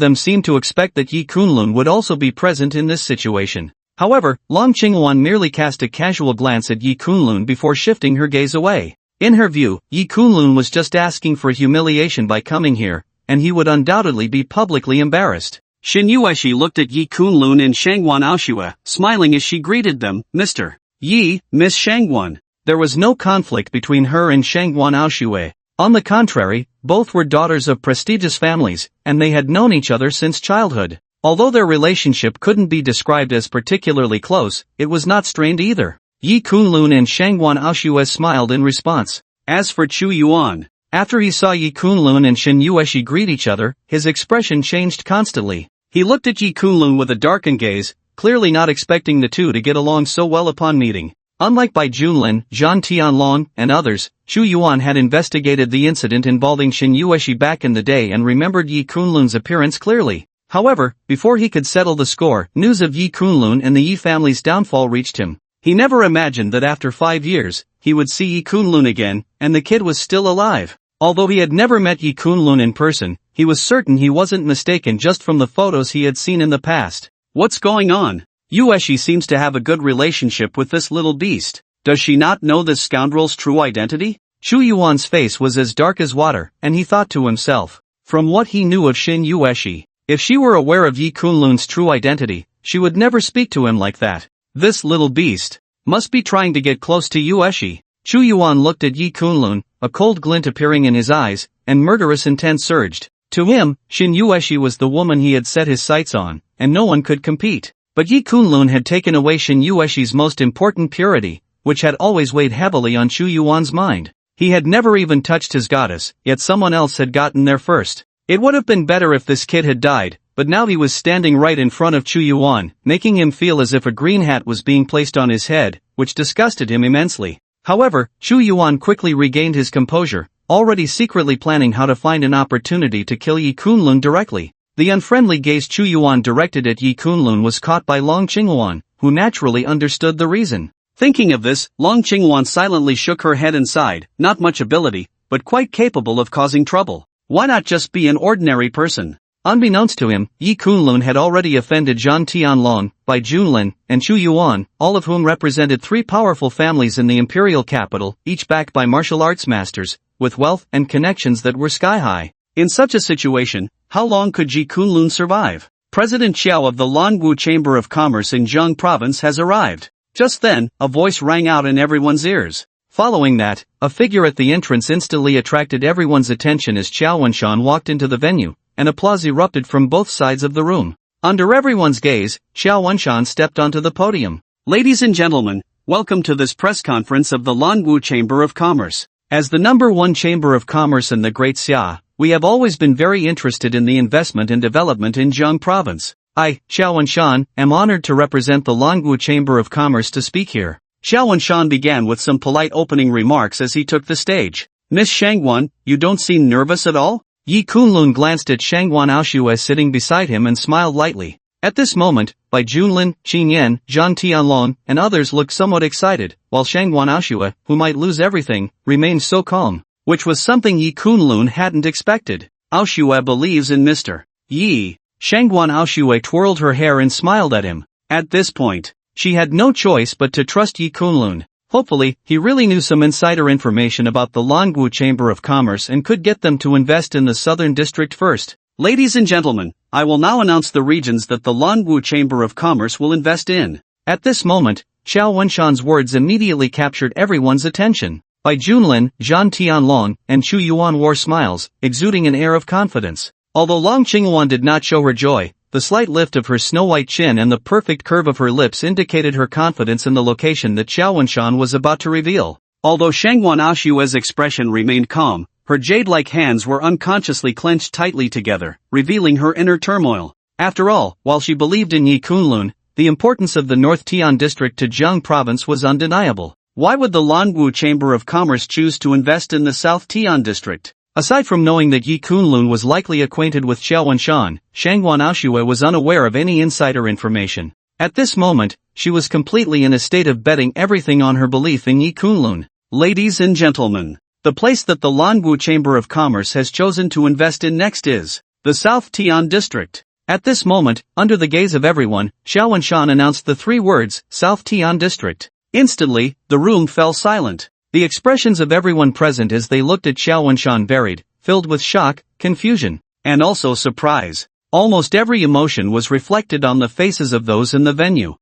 them seemed to expect that Yi Kunlun would also be present in this situation. However, Long Qinghuan merely cast a casual glance at Yi Kunlun before shifting her gaze away. In her view, Yi Kunlun was just asking for humiliation by coming here, and he would undoubtedly be publicly embarrassed. Xin Yueshi looked at Yi Kunlun and Shangwan Aoshue, smiling as she greeted them, Mr. Yi, Miss Shangwan. There was no conflict between her and Shangwan Aoshue. On the contrary, both were daughters of prestigious families, and they had known each other since childhood. Although their relationship couldn't be described as particularly close, it was not strained either. Yi Kunlun and Shangwan Aoshue smiled in response. As for Chu Yuan, after he saw Yi Kunlun and Xin Yueshi greet each other, his expression changed constantly. He looked at Yi Kunlun with a darkened gaze, clearly not expecting the two to get along so well upon meeting. Unlike Bai Junlin, Zhan Tianlong, and others, Chu Yuan had investigated the incident involving Xin Yueshi back in the day and remembered Yi Kunlun's appearance clearly. However, before he could settle the score, news of Yi Kunlun and the Yi family's downfall reached him. He never imagined that after 5 years, he would see Yi Kunlun again, and the kid was still alive. Although he had never met Yi Kunlun in person, he was certain he wasn't mistaken just from the photos he had seen in the past. What's going on? Yueshi seems to have a good relationship with this little beast. Does she not know this scoundrel's true identity? Chu Yuan's face was as dark as water, and he thought to himself. From what he knew of Xin Yueshi, if she were aware of Yi Kunlun's true identity, she would never speak to him like that. This little beast must be trying to get close to Yueshi. Chu Yuan looked at Yi Kunlun, a cold glint appearing in his eyes, and murderous intent surged. To him, Xin Yueshi was the woman he had set his sights on, and no one could compete. But Yi Kunlun had taken away Xin Yueshi's most important purity, which had always weighed heavily on Chu Yuan's mind. He had never even touched his goddess, yet someone else had gotten there first. It would have been better if this kid had died, but now he was standing right in front of Chu Yuan, making him feel as if a green hat was being placed on his head, which disgusted him immensely. However, Chu Yuan quickly regained his composure, already secretly planning how to find an opportunity to kill Yi Kunlun directly. The unfriendly gaze Chu Yuan directed at Yi Kunlun was caught by Long Qinghuan, who naturally understood the reason. Thinking of this, Long Qinghuan silently shook her head and sighed, not much ability, but quite capable of causing trouble. Why not just be an ordinary person? Unbeknownst to him, Yi Kunlun had already offended Zhan Tianlong, Bai Junlin, and Chu Yuan, all of whom represented three powerful families in the imperial capital, each backed by martial arts masters, with wealth and connections that were sky-high. In such a situation, how long could Yi Kunlun survive? President Xiao of the Langu Chamber of Commerce in Jiang province has arrived. Just then, a voice rang out in everyone's ears. Following that, a figure at the entrance instantly attracted everyone's attention as Qiao Wenshan walked into the venue, and applause erupted from both sides of the room. Under everyone's gaze, Qiao Wenshan stepped onto the podium. Ladies and gentlemen, welcome to this press conference of the Langu Chamber of Commerce. As the #1 Chamber of Commerce in the Great Xia, we have always been very interested in the investment and development in Jiang province. I, Qiao Wenshan, am honored to represent the Langu Chamber of Commerce to speak here. Qiao Wenshan began with some polite opening remarks as he took the stage. Miss Shangwan, you don't seem nervous at all? Yi Kunlun glanced at Shangwan Aoshue sitting beside him and smiled lightly. At this moment, Bai Junlin, Qin Yan, Zhan Tianlong, and others looked somewhat excited, while Shangwan Aoshue, who might lose everything, remained so calm, which was something Yi Kunlun hadn't expected. Aoshue believes in Mr. Yi. Shangwan Aoshue twirled her hair and smiled at him. At this point, she had no choice but to trust Yi Kunlun. Hopefully, he really knew some insider information about the Langu Chamber of Commerce and could get them to invest in the southern district first. Ladies and gentlemen, I will now announce the regions that the Langu Chamber of Commerce will invest in. At this moment, Qiao Wenshan's words immediately captured everyone's attention. Bai Junlin, Zhan Tianlong, and Chu Yuan wore smiles, exuding an air of confidence. Although Long Qinghuan did not show her joy, the slight lift of her snow-white chin and the perfect curve of her lips indicated her confidence in the location that Xiaowanshan was about to reveal. Although Shangwan Aoshue's expression remained calm, her jade-like hands were unconsciously clenched tightly together, revealing her inner turmoil. After all, while she believed in Yi Kunlun, the importance of the North Tian district to Jiang province was undeniable. Why would the Lanwu Chamber of Commerce choose to invest in the South Tian district? Aside from knowing that Yi Kunlun was likely acquainted with Xiaowanshan, Shangwan Aoshue was unaware of any insider information. At this moment, she was completely in a state of betting everything on her belief in Yi Kunlun. Ladies and gentlemen, the place that the Lanwu Chamber of Commerce has chosen to invest in next is the South Tian district. At this moment, under the gaze of everyone, Xiaowanshan announced the 3 words, South Tian district. Instantly, the room fell silent. The expressions of everyone present as they looked at Xiaowanshan varied, filled with shock, confusion, and also surprise. Almost every emotion was reflected on the faces of those in the venue.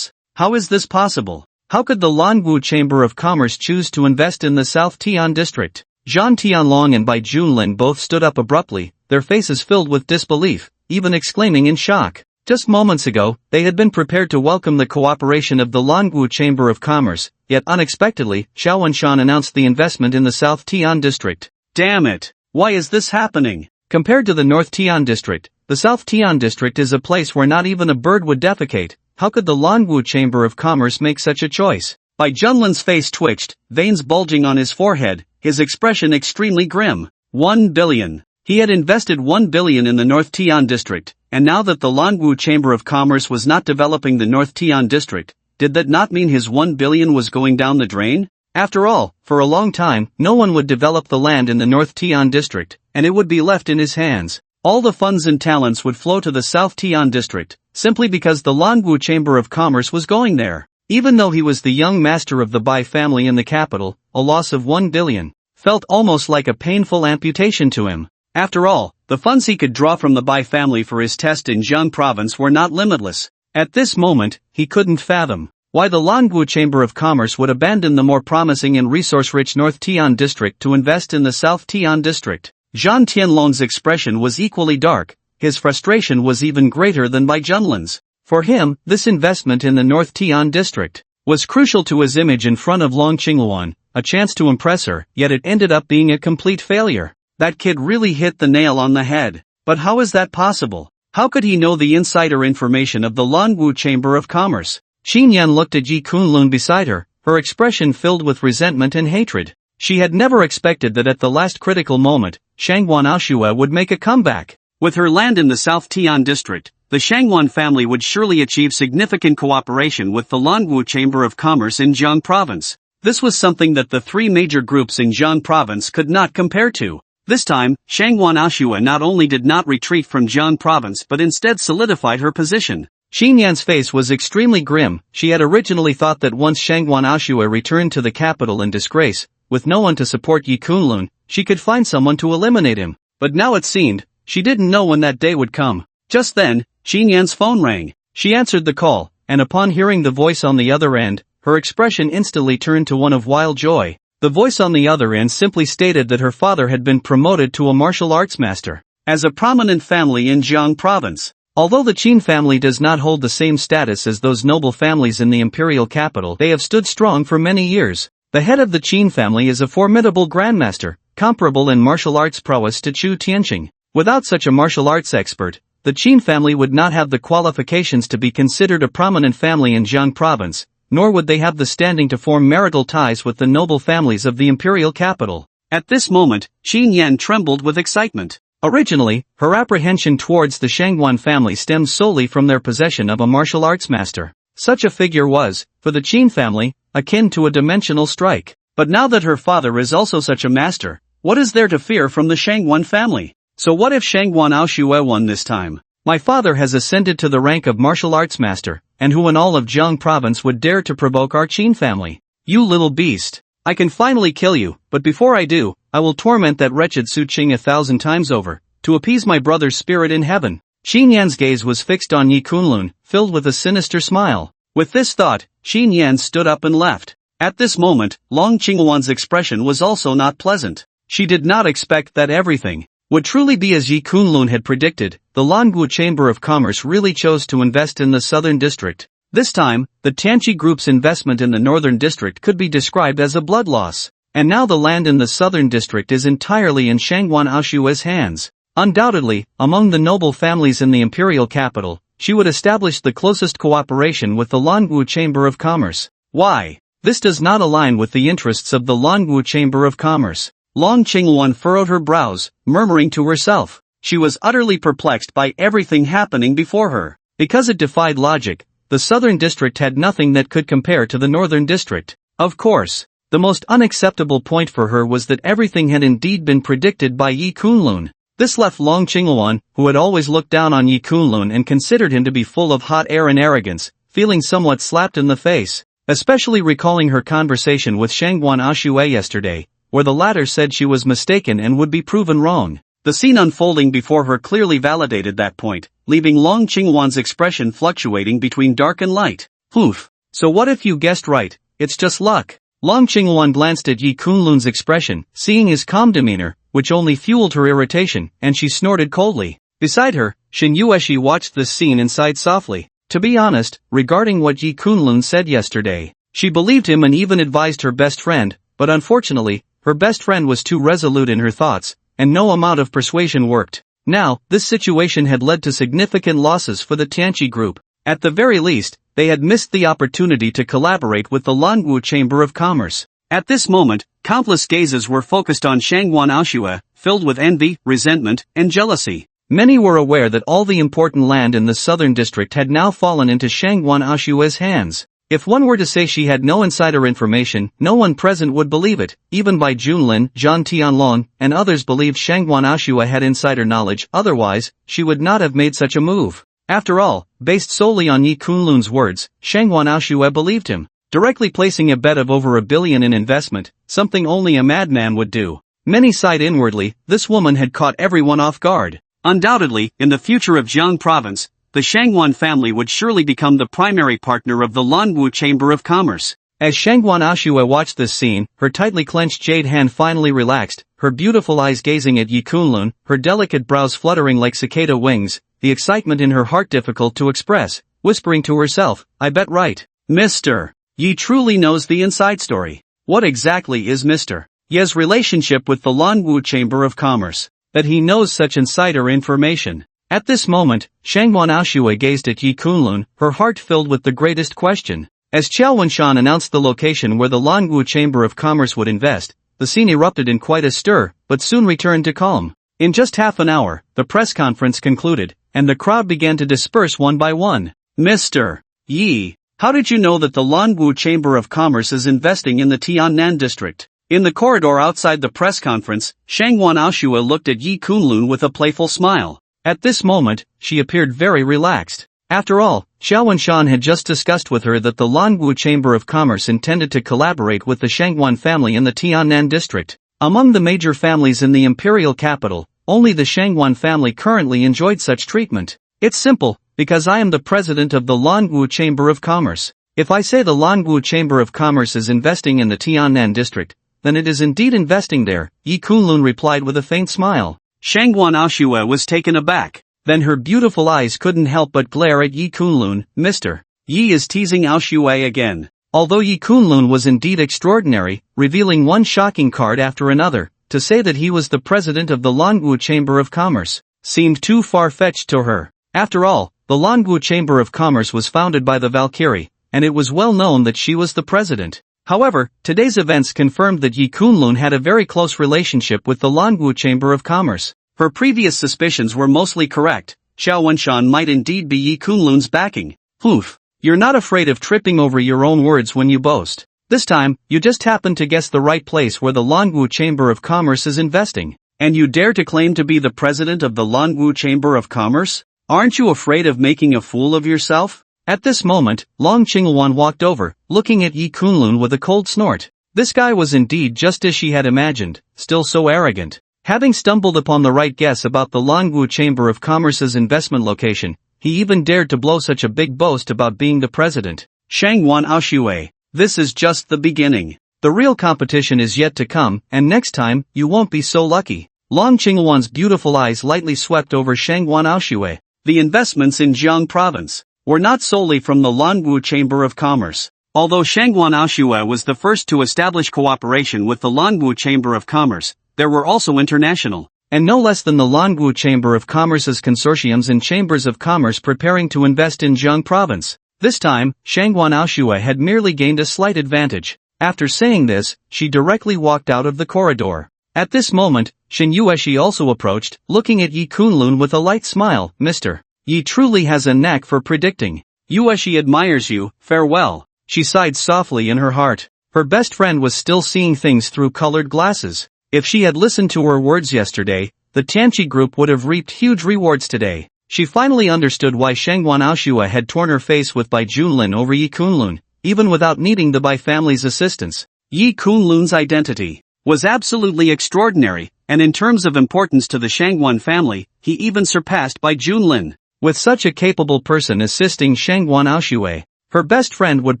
How is this possible? How could the Lanwu Chamber of Commerce choose to invest in the South Tian district? Zhan Tianlong and Bai Junlin both stood up abruptly, their faces filled with disbelief, even exclaiming in shock. Just moments ago, they had been prepared to welcome the cooperation of the Lanwu Chamber of Commerce, yet unexpectedly, Xiaowanshan announced the investment in the South Tian district. Damn it! Why is this happening? Compared to the North Tian district, the South Tian district is a place where not even a bird would defecate. How could the Lanwu Chamber of Commerce make such a choice? Bai Junlin's face twitched, veins bulging on his forehead, his expression extremely grim. 1 billion. He had invested 1 billion in the North Tian district, and now that the Lanwu Chamber of Commerce was not developing the North Tian district, did that not mean his 1 billion was going down the drain? After all, for a long time, no one would develop the land in the North Tian district, and it would be left in his hands. All the funds and talents would flow to the South Tian district, simply because the Lanwu Chamber of Commerce was going there. Even though he was the young master of the Bai family in the capital, a loss of 1 billion felt almost like a painful amputation to him. After all, the funds he could draw from the Bai family for his test in Jiang province were not limitless. At this moment, he couldn't fathom why the Lanwu Chamber of Commerce would abandon the more promising and resource-rich North Tian district to invest in the South Tian district. Zhan Tianlong's expression was equally dark, his frustration was even greater than Bai Junlin's. For him, this investment in the North Tian district was crucial to his image in front of Long Qingluan, a chance to impress her, yet it ended up being a complete failure. That kid really hit the nail on the head. But how is that possible? How could he know the insider information of the Lanwu Chamber of Commerce? Xinyan looked at Yi Kunlun beside her, her expression filled with resentment and hatred. She had never expected that at the last critical moment, Shangwan Aoshue would make a comeback. With her land in the South Tian district, the Shangwan family would surely achieve significant cooperation with the Lanwu Chamber of Commerce in Jiang province. This was something that the 3 major groups in Jiang province could not compare to. This time, Shangwan Aoshue not only did not retreat from Jiang province but instead solidified her position. Xinyan's face was extremely grim. She had originally thought that once Shangwan Aoshue returned to the capital in disgrace, with no one to support Yi Kunlun, she could find someone to eliminate him. But now it seemed, she didn't know when that day would come. Just then, Xinyan's phone rang. She answered the call, and upon hearing the voice on the other end, her expression instantly turned to one of wild joy. The voice on the other end simply stated that her father had been promoted to a martial arts master, as a prominent family in Jiang province. Although the Qin family does not hold the same status as those noble families in the imperial capital, they have stood strong for many years. The head of the Qin family is a formidable grandmaster, comparable in martial arts prowess to Chu Tianqing. Without such a martial arts expert, the Qin family would not have the qualifications to be considered a prominent family in Jiang province, nor would they have the standing to form marital ties with the noble families of the imperial capital. At this moment, Xinyan trembled with excitement. Originally, her apprehension towards the Shangwan family stemmed solely from their possession of a martial arts master. Such a figure was, for the Qin family, akin to a dimensional strike. But now that her father is also such a master, what is there to fear from the Shangwan family? So what if Shangwan Aoshue won this time? My father has ascended to the rank of martial arts master, and who in all of Jiang province would dare to provoke our Qin family? You little beast! I can finally kill you, but before I do, I will torment that wretched Su Qing 1,000 times over, to appease my brother's spirit in heaven. Xinyan's gaze was fixed on Yi Kunlun, filled with a sinister smile. With this thought, Xinyan stood up and left. At this moment, Long Qingluan's expression was also not pleasant. She did not expect that everything would truly be as Yi Kunlun had predicted. The Languo Chamber of Commerce really chose to invest in the Southern District. This time, the Tianqi Group's investment in the Northern District could be described as a blood loss. And now the land in the Southern District is entirely in Shangwan Aoshua's hands. Undoubtedly, among the noble families in the imperial capital, she would establish the closest cooperation with the Languo Chamber of Commerce. Why? This does not align with the interests of the Languo Chamber of Commerce. Long Qingluan furrowed her brows, murmuring to herself. She was utterly perplexed by everything happening before her. Because it defied logic, the Southern District had nothing that could compare to the Northern District. Of course, the most unacceptable point for her was that everything had indeed been predicted by Yi Kunlun. This left Long Qingluan, who had always looked down on Yi Kunlun and considered him to be full of hot air and arrogance, feeling somewhat slapped in the face, especially recalling her conversation with Shangwan Aoshue yesterday, where the latter said she was mistaken and would be proven wrong. The scene unfolding before her clearly validated that point, leaving Long Qingluan's expression fluctuating between dark and light. Oof. So what if you guessed right? It's just luck. Long Qingluan glanced at Yi Kunlun's expression, seeing his calm demeanor, which only fueled her irritation, and she snorted coldly. Beside her, Shin Yueshi watched this scene and sighed softly. To be honest, regarding what Yi Kunlun said yesterday, she believed him and even advised her best friend, but unfortunately, her best friend was too resolute in her thoughts, and no amount of persuasion worked. Now, this situation had led to significant losses for the Tianqi Group. At the very least, they had missed the opportunity to collaborate with the Languo Chamber of Commerce. At this moment, countless gazes were focused on Shangwan Aoshue, filled with envy, resentment, and jealousy. Many were aware that all the important land in the Southern District had now fallen into Shangwan Aoshue's hands. If one were to say she had no insider information, no one present would believe it. Even Bai Junlin, Zhang Tianlong, and others believed Shangwan Aoshue had insider knowledge, otherwise, she would not have made such a move. After all, based solely on Yi Kunlun's words, Shangwan Aoshue believed him, directly placing a bet of over $1 billion in investment, something only a madman would do. Many sighed inwardly. This woman had caught everyone off guard. Undoubtedly, in the future of Jiang province, the Shangwan family would surely become the primary partner of the Languo Chamber of Commerce. As Shangwan Aoshue watched this scene, her tightly clenched jade hand finally relaxed, her beautiful eyes gazing at Yi Kunlun, her delicate brows fluttering like cicada wings, the excitement in her heart difficult to express, whispering to herself, I bet right. Mr. Yi truly knows the inside story. What exactly is Mr. Ye's relationship with the Languo Chamber of Commerce, that he knows such insider information? At this moment, Shangwan Aoshue gazed at Yi Kunlun, her heart filled with the greatest question. As Qiao Wenshan announced the location where the Languo Chamber of Commerce would invest, the scene erupted in quite a stir, but soon returned to calm. In just half an hour, the press conference concluded, and the crowd began to disperse one by one. Mr. Yi, how did you know that the Languo Chamber of Commerce is investing in the Tiannan district? In the corridor outside the press conference, Shangwan Aoshue looked at Yi Kunlun with a playful smile. At this moment, she appeared very relaxed. After all, Xiao Wenshan had just discussed with her that the Languo Chamber of Commerce intended to collaborate with the Shangwan family in the Tiannan district. Among the major families in the imperial capital, only the Shangwan family currently enjoyed such treatment. It's simple, because I am the president of the Languo Chamber of Commerce. If I say the Languo Chamber of Commerce is investing in the Tiannan district, then it is indeed investing there, Yi Kunlun replied with a faint smile. Shangwan Aoshue was taken aback. Then her beautiful eyes couldn't help but glare at Yi Kunlun. Mr. Yi is teasing Aoshue again. Although Yi Kunlun was indeed extraordinary, revealing one shocking card after another, to say that he was the president of the Languo Chamber of Commerce seemed too far-fetched to her. After all, the Languo Chamber of Commerce was founded by the Valkyrie, and it was well known that she was the president. However, today's events confirmed that Yi Kunlun had a very close relationship with the Languo Chamber of Commerce. Her previous suspicions were mostly correct. Xiao Wenshan might indeed be Yi Kunlun's backing. Oof. You're not afraid of tripping over your own words when you boast. This time, you just happen to guess the right place where the Languo Chamber of Commerce is investing. And you dare to claim to be the president of the Languo Chamber of Commerce? Aren't you afraid of making a fool of yourself? At this moment, Long Qingluan walked over, looking at Yi Kunlun with a cold snort. This guy was indeed just as she had imagined, still so arrogant. Having stumbled upon the right guess about the Languo Chamber of Commerce's investment location, he even dared to blow such a big boast about being the president. Shangwan Aoshue, this is just the beginning. The real competition is yet to come, and next time, you won't be so lucky. Long Qingwan's beautiful eyes lightly swept over Shangwan Aoshui. The investments in Jiang province were not solely from the Languo Chamber of Commerce. Although Shangwan Aoshui was the first to establish cooperation with the Languo Chamber of Commerce, there were also international, and no less than the Languo Chamber of Commerce's consortiums and chambers of commerce preparing to invest in Jiang province. This time, Shangwan Aoshui had merely gained a slight advantage. After saying this, she directly walked out of the corridor. At this moment, Shin Yueshi also approached, looking at Yi Kunlun with a light smile. Mr. Yi truly has a knack for predicting. Yueshi admires you, farewell. She sighed softly in her heart. Her best friend was still seeing things through colored glasses. If she had listened to her words yesterday, the Tianqi group would have reaped huge rewards today. She finally understood why Shangwan Aoshui had torn her face with Bai Junlin over Yi Kunlun, even without needing the Bai family's assistance. Yi Kunlun's identity was absolutely extraordinary, and in terms of importance to the Shangwan family, he even surpassed Bai Junlin. With such a capable person assisting Shangwan Aoshui, her best friend would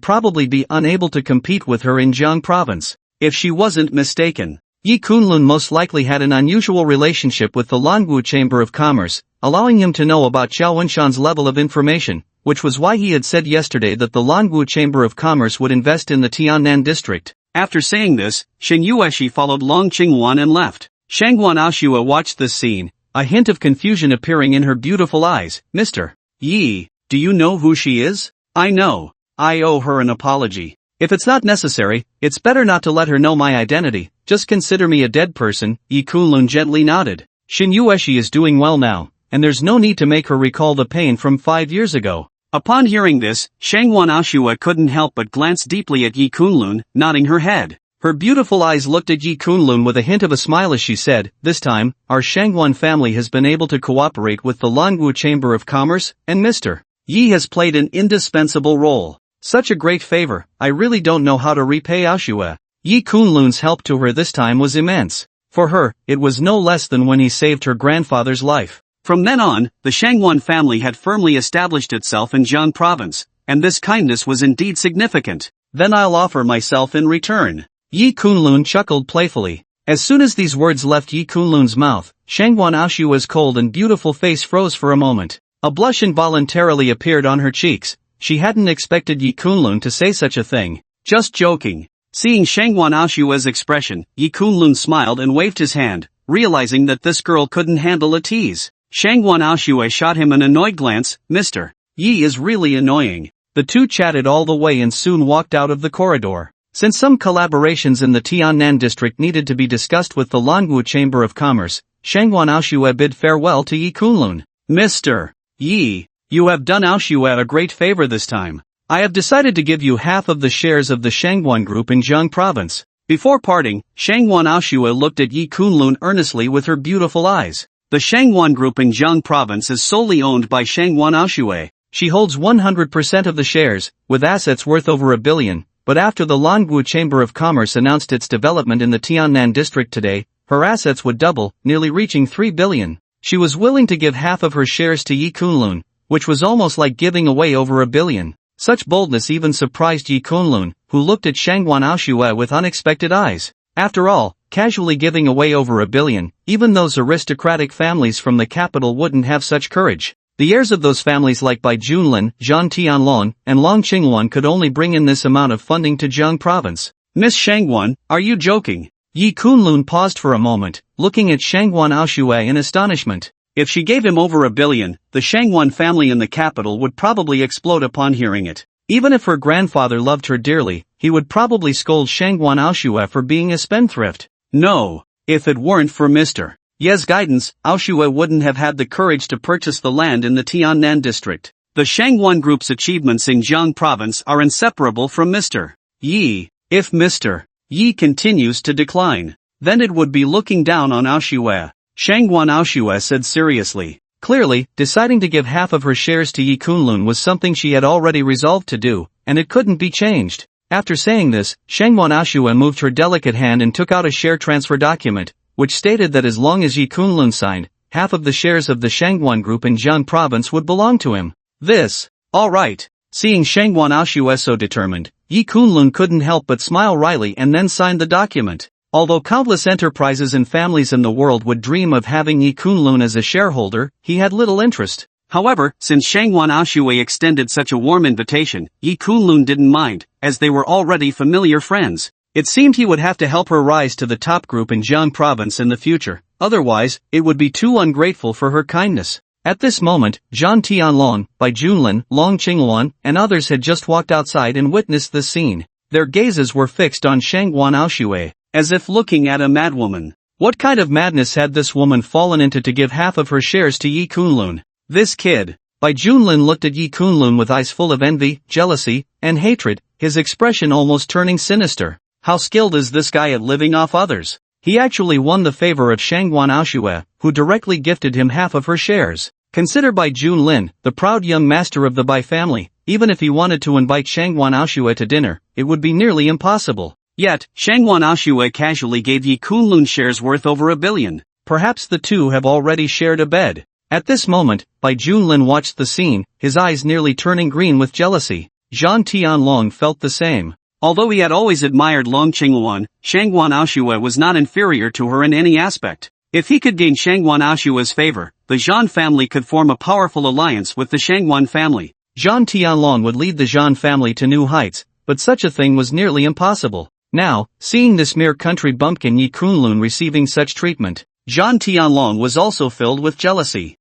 probably be unable to compete with her in Jiang province. If she wasn't mistaken, Yi Kunlun most likely had an unusual relationship with the Languo Chamber of Commerce, allowing him to know about Zhao Wenshan's level of information, which was why he had said yesterday that the Languo Chamber of Commerce would invest in the Tiannan district. After saying this, Shin Yueshi followed Long Qingwan and left. Shangwan Aoshui watched this scene, a hint of confusion appearing in her beautiful eyes. Mr. Yi, do you know who she is? I know. I owe her an apology. If it's not necessary, it's better not to let her know my identity. Just consider me a dead person. Yi Kunlun gently nodded. Shin Yueshi is doing well now, and there's no need to make her recall the pain from 5 years ago. Upon hearing this, Shangwan Aoshui couldn't help but glance deeply at Yi Kunlun, nodding her head. Her beautiful eyes looked at Yi Kunlun with a hint of a smile as she said, this time, our Shangwan family has been able to cooperate with the Languo Chamber of Commerce, and Mr. Yi has played an indispensable role. Such a great favor, I really don't know how to repay Aoshui. Yi Kunlun's help to her this time was immense. For her, it was no less than when he saved her grandfather's life. From then on, the Shangwan family had firmly established itself in Jiang province, and this kindness was indeed significant. Then I'll offer myself in return. Yi Kunlun chuckled playfully. As soon as these words left Yi Kunlun's mouth, Shangwan Aoshui's cold and beautiful face froze for a moment. A blush involuntarily appeared on her cheeks. She hadn't expected Yi Kunlun to say such a thing. Just joking. Seeing Shangwan Aoshui's expression, Yi Kunlun smiled and waved his hand, realizing that this girl couldn't handle a tease. Shangwan Aoshui shot him an annoyed glance. Mr. Yi is really annoying. The two chatted all the way and soon walked out of the corridor. Since some collaborations in the Tiannan district needed to be discussed with the Languo Chamber of Commerce, Shangwan Aoshui bid farewell to Yi Kunlun. Mr. Yi, you have done Aoshui a great favor this time. I have decided to give you half of the shares of the Shangwan group in Jiang province. Before parting, Shangwan Aoshui looked at Yi Kunlun earnestly with her beautiful eyes. The Shangwan group in Jiang province is solely owned by Shangwan Aoshui. She holds 100% of the shares, with assets worth over 1 billion, but after the Languo Chamber of Commerce announced its development in the Tiannan district today, her assets would double, nearly reaching 3 billion. She was willing to give half of her shares to Yi Kunlun, which was almost like giving away over 1 billion. Such boldness even surprised Yi Kunlun, who looked at Shangwan Aoshui with unexpected eyes. After all, casually giving away over 1 billion, even those aristocratic families from the capital wouldn't have such courage. The heirs of those families like Bai Junlin, Zhan Tianlong, and Long Qingwan could only bring in this amount of funding to Jiang province. Miss Shangwan, are you joking? Yi Kunlun paused for a moment, looking at Shangwan Aoshui in astonishment. If she gave him over 1 billion, the Shangwan family in the capital would probably explode upon hearing it. Even if her grandfather loved her dearly, he would probably scold Shangwan Aoshui for being a spendthrift. No, if it weren't for Mr. Ye's guidance, Aoshui wouldn't have had the courage to purchase the land in the Tiannan district. The Shangwan group's achievements in Jiang province are inseparable from Mr. Yi. If Mr. Yi continues to decline, then it would be looking down on Aoshui. Shangwan Aoshui said seriously. Clearly, deciding to give half of her shares to Yi Kunlun was something she had already resolved to do, and it couldn't be changed. After saying this, Shangwan Aoshui moved her delicate hand and took out a share transfer document, which stated that as long as Yi Kunlun signed, half of the shares of the Shangwan group in Jiang province would belong to him. This. Alright. Seeing Shangwan Aoshui so determined, Yi Kunlun couldn't help but smile wryly and then signed the document. Although countless enterprises and families in the world would dream of having Yi Kunlun as a shareholder, he had little interest. However, since Shangwan Aoshui extended such a warm invitation, Yi Kunlun didn't mind, as they were already familiar friends. It seemed he would have to help her rise to the top group in Jiang province in the future, otherwise, it would be too ungrateful for her kindness. At this moment, Zhan Tianlong, Bai Junlin, Long Qingluan, and others had just walked outside and witnessed this scene. Their gazes were fixed on Shangwan Aoshui, as if looking at a madwoman. What kind of madness had this woman fallen into to give half of her shares to Yi Kunlun? This kid. Bai Junlin looked at Yi Kunlun with eyes full of envy, jealousy, and hatred, his expression almost turning sinister. How skilled is this guy at living off others? He actually won the favor of Shangwan Aoshui, who directly gifted him half of her shares. Consider Bai Junlin, the proud young master of the Bai family, even if he wanted to invite Shangwan Aoshui to dinner, it would be nearly impossible. Yet, Shangwan Aoshui casually gave Yi Kunlun shares worth over 1 billion. Perhaps the two have already shared a bed. At this moment, Bai Junlin watched the scene, his eyes nearly turning green with jealousy. Zhan Tianlong felt the same. Although he had always admired Long Qingluan, Shangwan Aoshui was not inferior to her in any aspect. If he could gain Shangwan Aoshui's favor, the Zhan family could form a powerful alliance with the Shangwan family. Zhan Tianlong would lead the Zhan family to new heights, but such a thing was nearly impossible. Now, seeing this mere country bumpkin Yi Kunlun receiving such treatment, Zhan Tianlong was also filled with jealousy.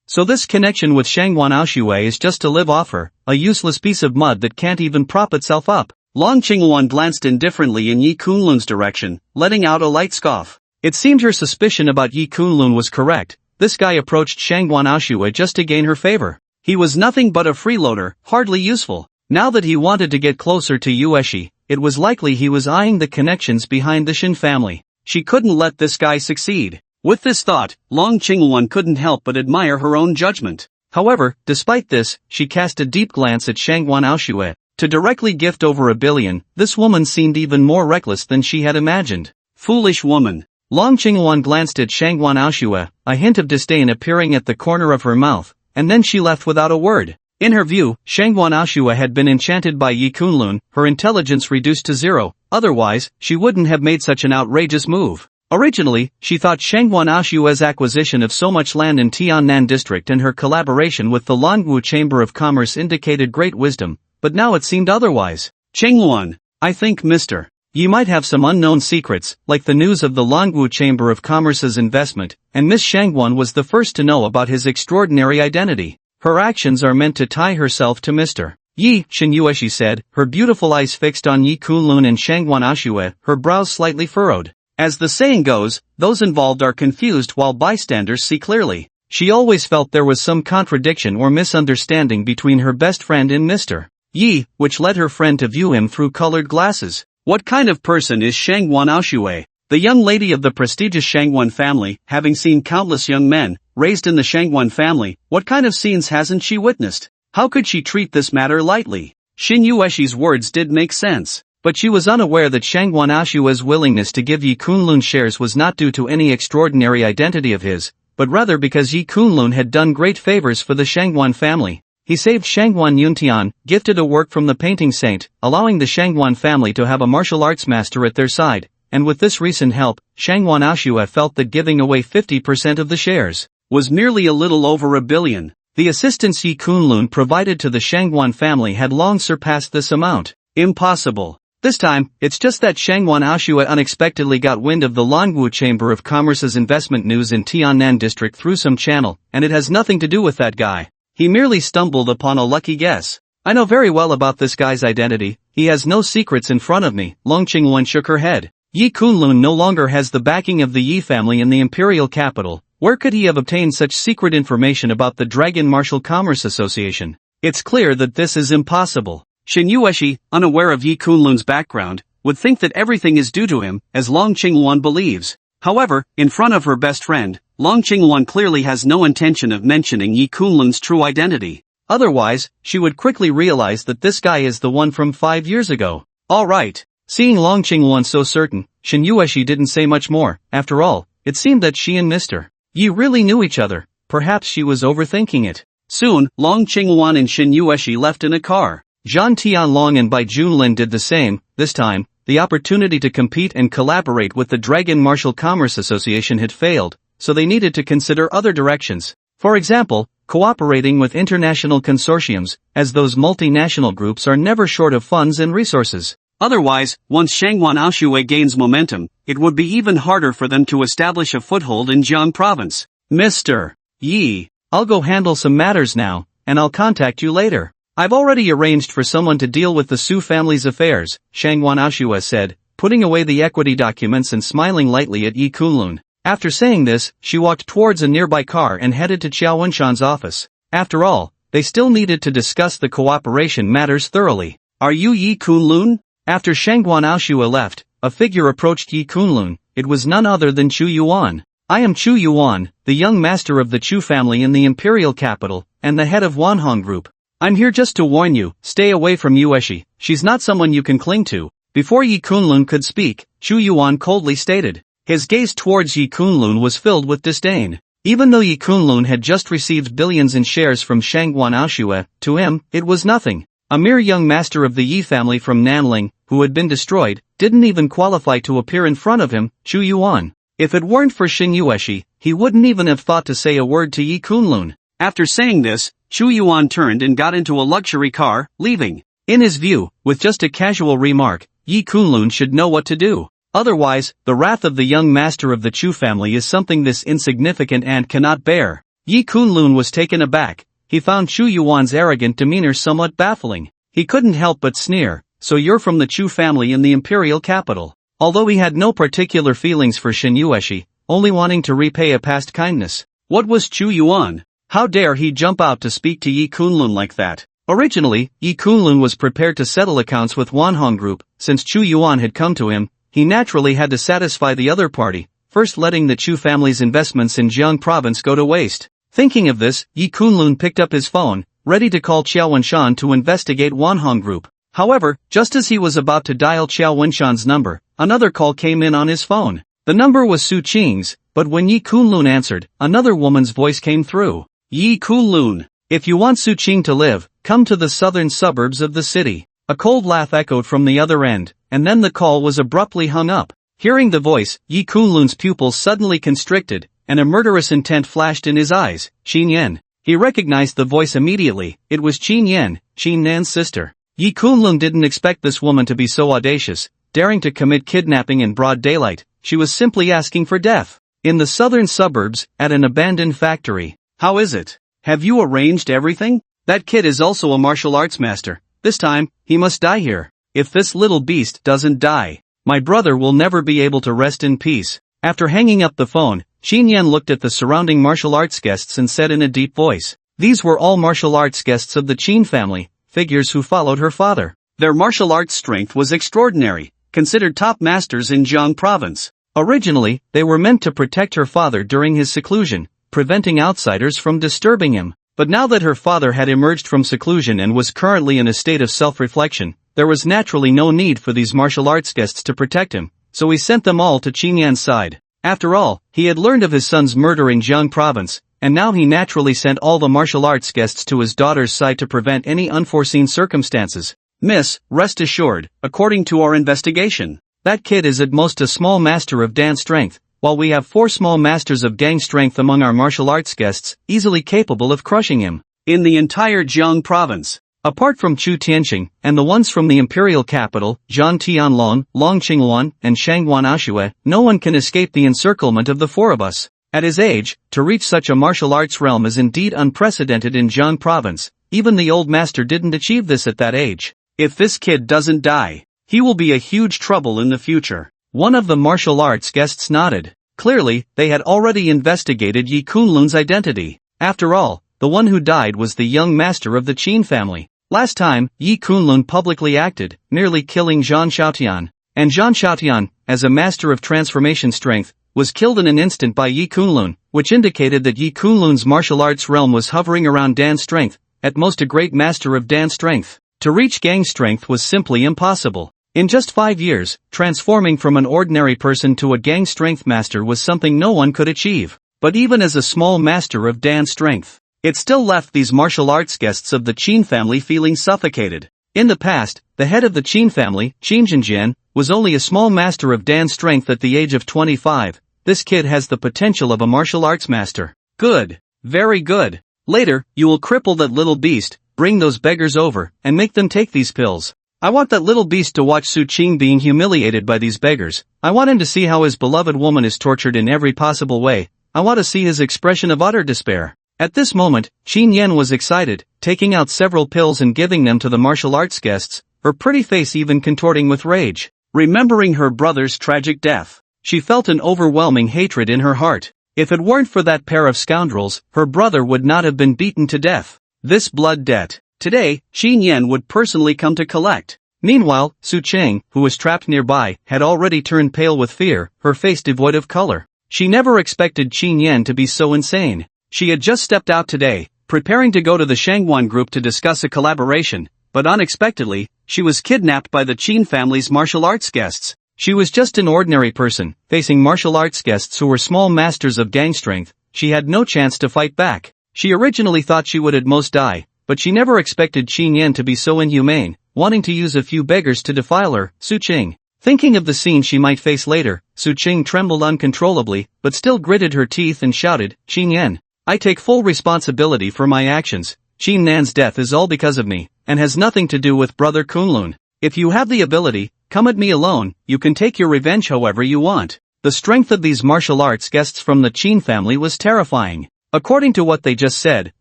So this connection with Shangwan Aoshui is just to live off her, a useless piece of mud that can't even prop itself up. Long Qingluan glanced indifferently in Yi Kunlun's direction, letting out a light scoff. It seemed her suspicion about Yi Kunlun was correct. This guy approached Shangwan Aoshui just to gain her favor. He was nothing but a freeloader, hardly useful. Now that he wanted to get closer to Yueshi, it was likely he was eyeing the connections behind the Shin family. She couldn't let this guy succeed. With this thought, Long Qingluan couldn't help but admire her own judgment. However, despite this, she cast a deep glance at Shangwan Aoshui. To directly gift over 1 billion, this woman seemed even more reckless than she had imagined. Foolish woman. Long Qingluan glanced at Shangwan Aoshui, a hint of disdain appearing at the corner of her mouth, and then she left without a word. In her view, Shangwan Aoshui had been enchanted by Yi Kunlun, her intelligence reduced to 0, otherwise, she wouldn't have made such an outrageous move. Originally, she thought Shangwan Aoshui's acquisition of so much land in Tiannan district and her collaboration with the Longwu Chamber of Commerce indicated great wisdom, but now it seemed otherwise. Qingluan, I think Mr. Yi might have some unknown secrets, like the news of the Longwu Chamber of Commerce's investment, and Miss Shangwan was the first to know about his extraordinary identity. Her actions are meant to tie herself to Mr. Yi, Shin Yueshi said, her beautiful eyes fixed on Yi Kunlun and Shangwan Aoshui, her brows slightly furrowed. As the saying goes, those involved are confused while bystanders see clearly. She always felt there was some contradiction or misunderstanding between her best friend and Mr. Yi, which led her friend to view him through colored glasses. What kind of person is Shangwan Aoshui? The young lady of the prestigious Shangwan family, having seen countless young men, raised in the Shangwan family, what kind of scenes hasn't she witnessed? How could she treat this matter lightly? Shin Yueshi's words did make sense. But she was unaware that Shangwan Aoshui's willingness to give Yi Kunlun shares was not due to any extraordinary identity of his, but rather because Yi Kunlun had done great favors for the Shangwan family. He saved Shangwan Yuntian, gifted a work from the painting saint, allowing the Shangwan family to have a martial arts master at their side, and with this recent help, Shangwan Aoshui felt that giving away 50% of the shares was merely a little over 1 billion. The assistance Yi Kunlun provided to the Shangwan family had long surpassed this amount. Impossible. This time, it's just that Shangwan Aoshui unexpectedly got wind of the Longwu Chamber of Commerce's investment news in Tiannan district through some channel, and it has nothing to do with that guy. He merely stumbled upon a lucky guess. I know very well about this guy's identity, he has no secrets in front of me. Long Qingluan shook her head. Yi Kunlun no longer has the backing of the Yi family in the imperial capital. Where could he have obtained such secret information about the Dragon Martial Commerce Association? It's clear that this is impossible. Shin Yueshi, unaware of Yi Kunlun's background, would think that everything is due to him, as Long Qingluan believes. However, in front of her best friend, Long Qingluan clearly has no intention of mentioning Yi Kunlun's true identity. Otherwise, she would quickly realize that this guy is the one from 5 years ago. Alright. Seeing Long Qingluan so certain, Shin Yueshi didn't say much more. After all, it seemed that she and Mr. Yi really knew each other. Perhaps she was overthinking it. Soon, Long Qingluan and Shin Yueshi left in a car. Zhan Tianlong and Bai Junlin did the same. This time, the opportunity to compete and collaborate with the Dragon Martial Commerce Association had failed, so they needed to consider other directions. For example, cooperating with international consortiums, as those multinational groups are never short of funds and resources. Otherwise, once Shangwan Aoshui gains momentum, it would be even harder for them to establish a foothold in Jiang province. Mr. Yi, I'll go handle some matters now, and I'll contact you later. I've already arranged for someone to deal with the Su family's affairs, Shangwan Aoshui said, putting away the equity documents and smiling lightly at Yi Kunlun. After saying this, she walked towards a nearby car and headed to Qiao Wenshan's office. After all, they still needed to discuss the cooperation matters thoroughly. Are you Yi Kunlun? After Shangwan Aoshui left, a figure approached Yi Kunlun. It was none other than Chu Yuan. I am Chu Yuan, the young master of the Chu family in the imperial capital, and the head of Wanhong Group. I'm here just to warn you, stay away from Yueshi, she's not someone you can cling to. Before Yi Kunlun could speak, Chu Yuan coldly stated. His gaze towards Yi Kunlun was filled with disdain. Even though Yi Kunlun had just received billions in shares from Shangwan Aoshui, to him, it was nothing. A mere young master of the Yi family from Nanling, who had been destroyed, didn't even qualify to appear in front of him, Chu Yuan. If it weren't for Xing Yueshi, he wouldn't even have thought to say a word to Yi Kunlun. After saying this, Chu Yuan turned and got into a luxury car, leaving. In his view, with just a casual remark, Yi Kunlun should know what to do. Otherwise, the wrath of the young master of the Chu family is something this insignificant ant cannot bear. Yi Kunlun was taken aback. He found Chu Yuan's arrogant demeanor somewhat baffling. He couldn't help but sneer, so you're from the Chu family in the imperial capital. Although he had no particular feelings for Xing Yueshi, only wanting to repay a past kindness. What was Chu Yuan? How dare he jump out to speak to Yi Kunlun like that? Originally, Yi Kunlun was prepared to settle accounts with Wanhong Group. Since Chu Yuan had come to him, he naturally had to satisfy the other party, first letting the Chu family's investments in Jiang province go to waste. Thinking of this, Yi Kunlun picked up his phone, ready to call Qiao Wenshan to investigate Wanhong Group. However, just as he was about to dial Qiao Wenshan's number, another call came in on his phone. The number was Su Qing's, but when Yi Kunlun answered, another woman's voice came through. Yi Kunlun, if you want Su Qing to live, come to the southern suburbs of the city. A cold laugh echoed from the other end, and then the call was abruptly hung up. Hearing the voice, Yi Kunlun's pupils suddenly constricted, and a murderous intent flashed in his eyes. Chingan. He recognized the voice immediately. It was Chingan, Chingan's sister. Yi Kunlun didn't expect this woman to be so audacious, daring to commit kidnapping in broad daylight. She was simply asking for death. In the southern suburbs, at an abandoned factory. How is it? Have you arranged everything? That kid is also a martial arts master. This time, he must die here. If this little beast doesn't die, my brother will never be able to rest in peace. After hanging up the phone, Xinyan looked at the surrounding martial arts guests and said in a deep voice. These were all martial arts guests of the Qin family, figures who followed her father. Their martial arts strength was extraordinary, considered top masters in Jiang province. Originally, they were meant to protect her father during his seclusion, preventing outsiders from disturbing him. But now that her father had emerged from seclusion and was currently in a state of self-reflection, there was naturally no need for these martial arts guests to protect him, so he sent them all to Qingyan's side. After all, he had learned of his son's murder in Jiang province, and now he naturally sent all the martial arts guests to his daughter's side to prevent any unforeseen circumstances. Miss, rest assured, according to our investigation, that kid is at most a small master of dance strength, while we have 4 small masters of gang strength among our martial arts guests, easily capable of crushing him. In the entire Jiang province, apart from Chu Tianxing, and the ones from the imperial capital, Zhan Tianlong, Long Qingluan, and Shangwan Aoshui, no one can escape the encirclement of the 4 of us. At his age, to reach such a martial arts realm is indeed unprecedented in Jiang province. Even the old master didn't achieve this at that age. If this kid doesn't die, he will be a huge trouble in the future. One of the martial arts guests nodded. Clearly, they had already investigated Yi Kunlun's identity. After all, the one who died was the young master of the Qin family. Last time, Yi Kunlun publicly acted, nearly killing Zhang Xiaotian. And Zhang Xiaotian, as a master of transformation strength, was killed in an instant by Yi Kunlun, which indicated that Yi Kunlun's martial arts realm was hovering around Dan strength, at most a great master of Dan strength. To reach gang strength was simply impossible. In just 5 years, transforming from an ordinary person to a gang strength master was something no one could achieve. But even as a small master of Dan strength, it still left these martial arts guests of the Qin family feeling suffocated. In the past, the head of the Qin family, Qin Zhenjian, was only a small master of dance strength at the age of 25. This kid has the potential of a martial arts master. Good. Very good. Later, you will cripple that little beast, bring those beggars over, and make them take these pills. I want that little beast to watch Su Qing being humiliated by these beggars. I want him to see how his beloved woman is tortured in every possible way. I want to see his expression of utter despair. At this moment, Chingan was excited, taking out several pills and giving them to the martial arts guests, her pretty face even contorting with rage. Remembering her brother's tragic death, she felt an overwhelming hatred in her heart. If it weren't for that pair of scoundrels, her brother would not have been beaten to death. This blood debt, today, Chingan would personally come to collect. Meanwhile, Su Qing, who was trapped nearby, had already turned pale with fear, her face devoid of color. She never expected Chingan to be so insane. She had just stepped out today, preparing to go to the Shangan group to discuss a collaboration, but unexpectedly, she was kidnapped by the Qin family's martial arts guests. She was just an ordinary person, facing martial arts guests who were small masters of gang strength. She had no chance to fight back. She originally thought she would at most die, but she never expected Chingan to be so inhumane, wanting to use a few beggars to defile her. Su Qing. Thinking of the scene she might face later, Su Qing trembled uncontrollably, but still gritted her teeth and shouted, "Chingan, I take full responsibility for my actions. Chingan's death is all because of me, and has nothing to do with Brother Kunlun. If you have the ability, come at me alone. You can take your revenge however you want." The strength of these martial arts guests from the Qin family was terrifying. According to what they just said,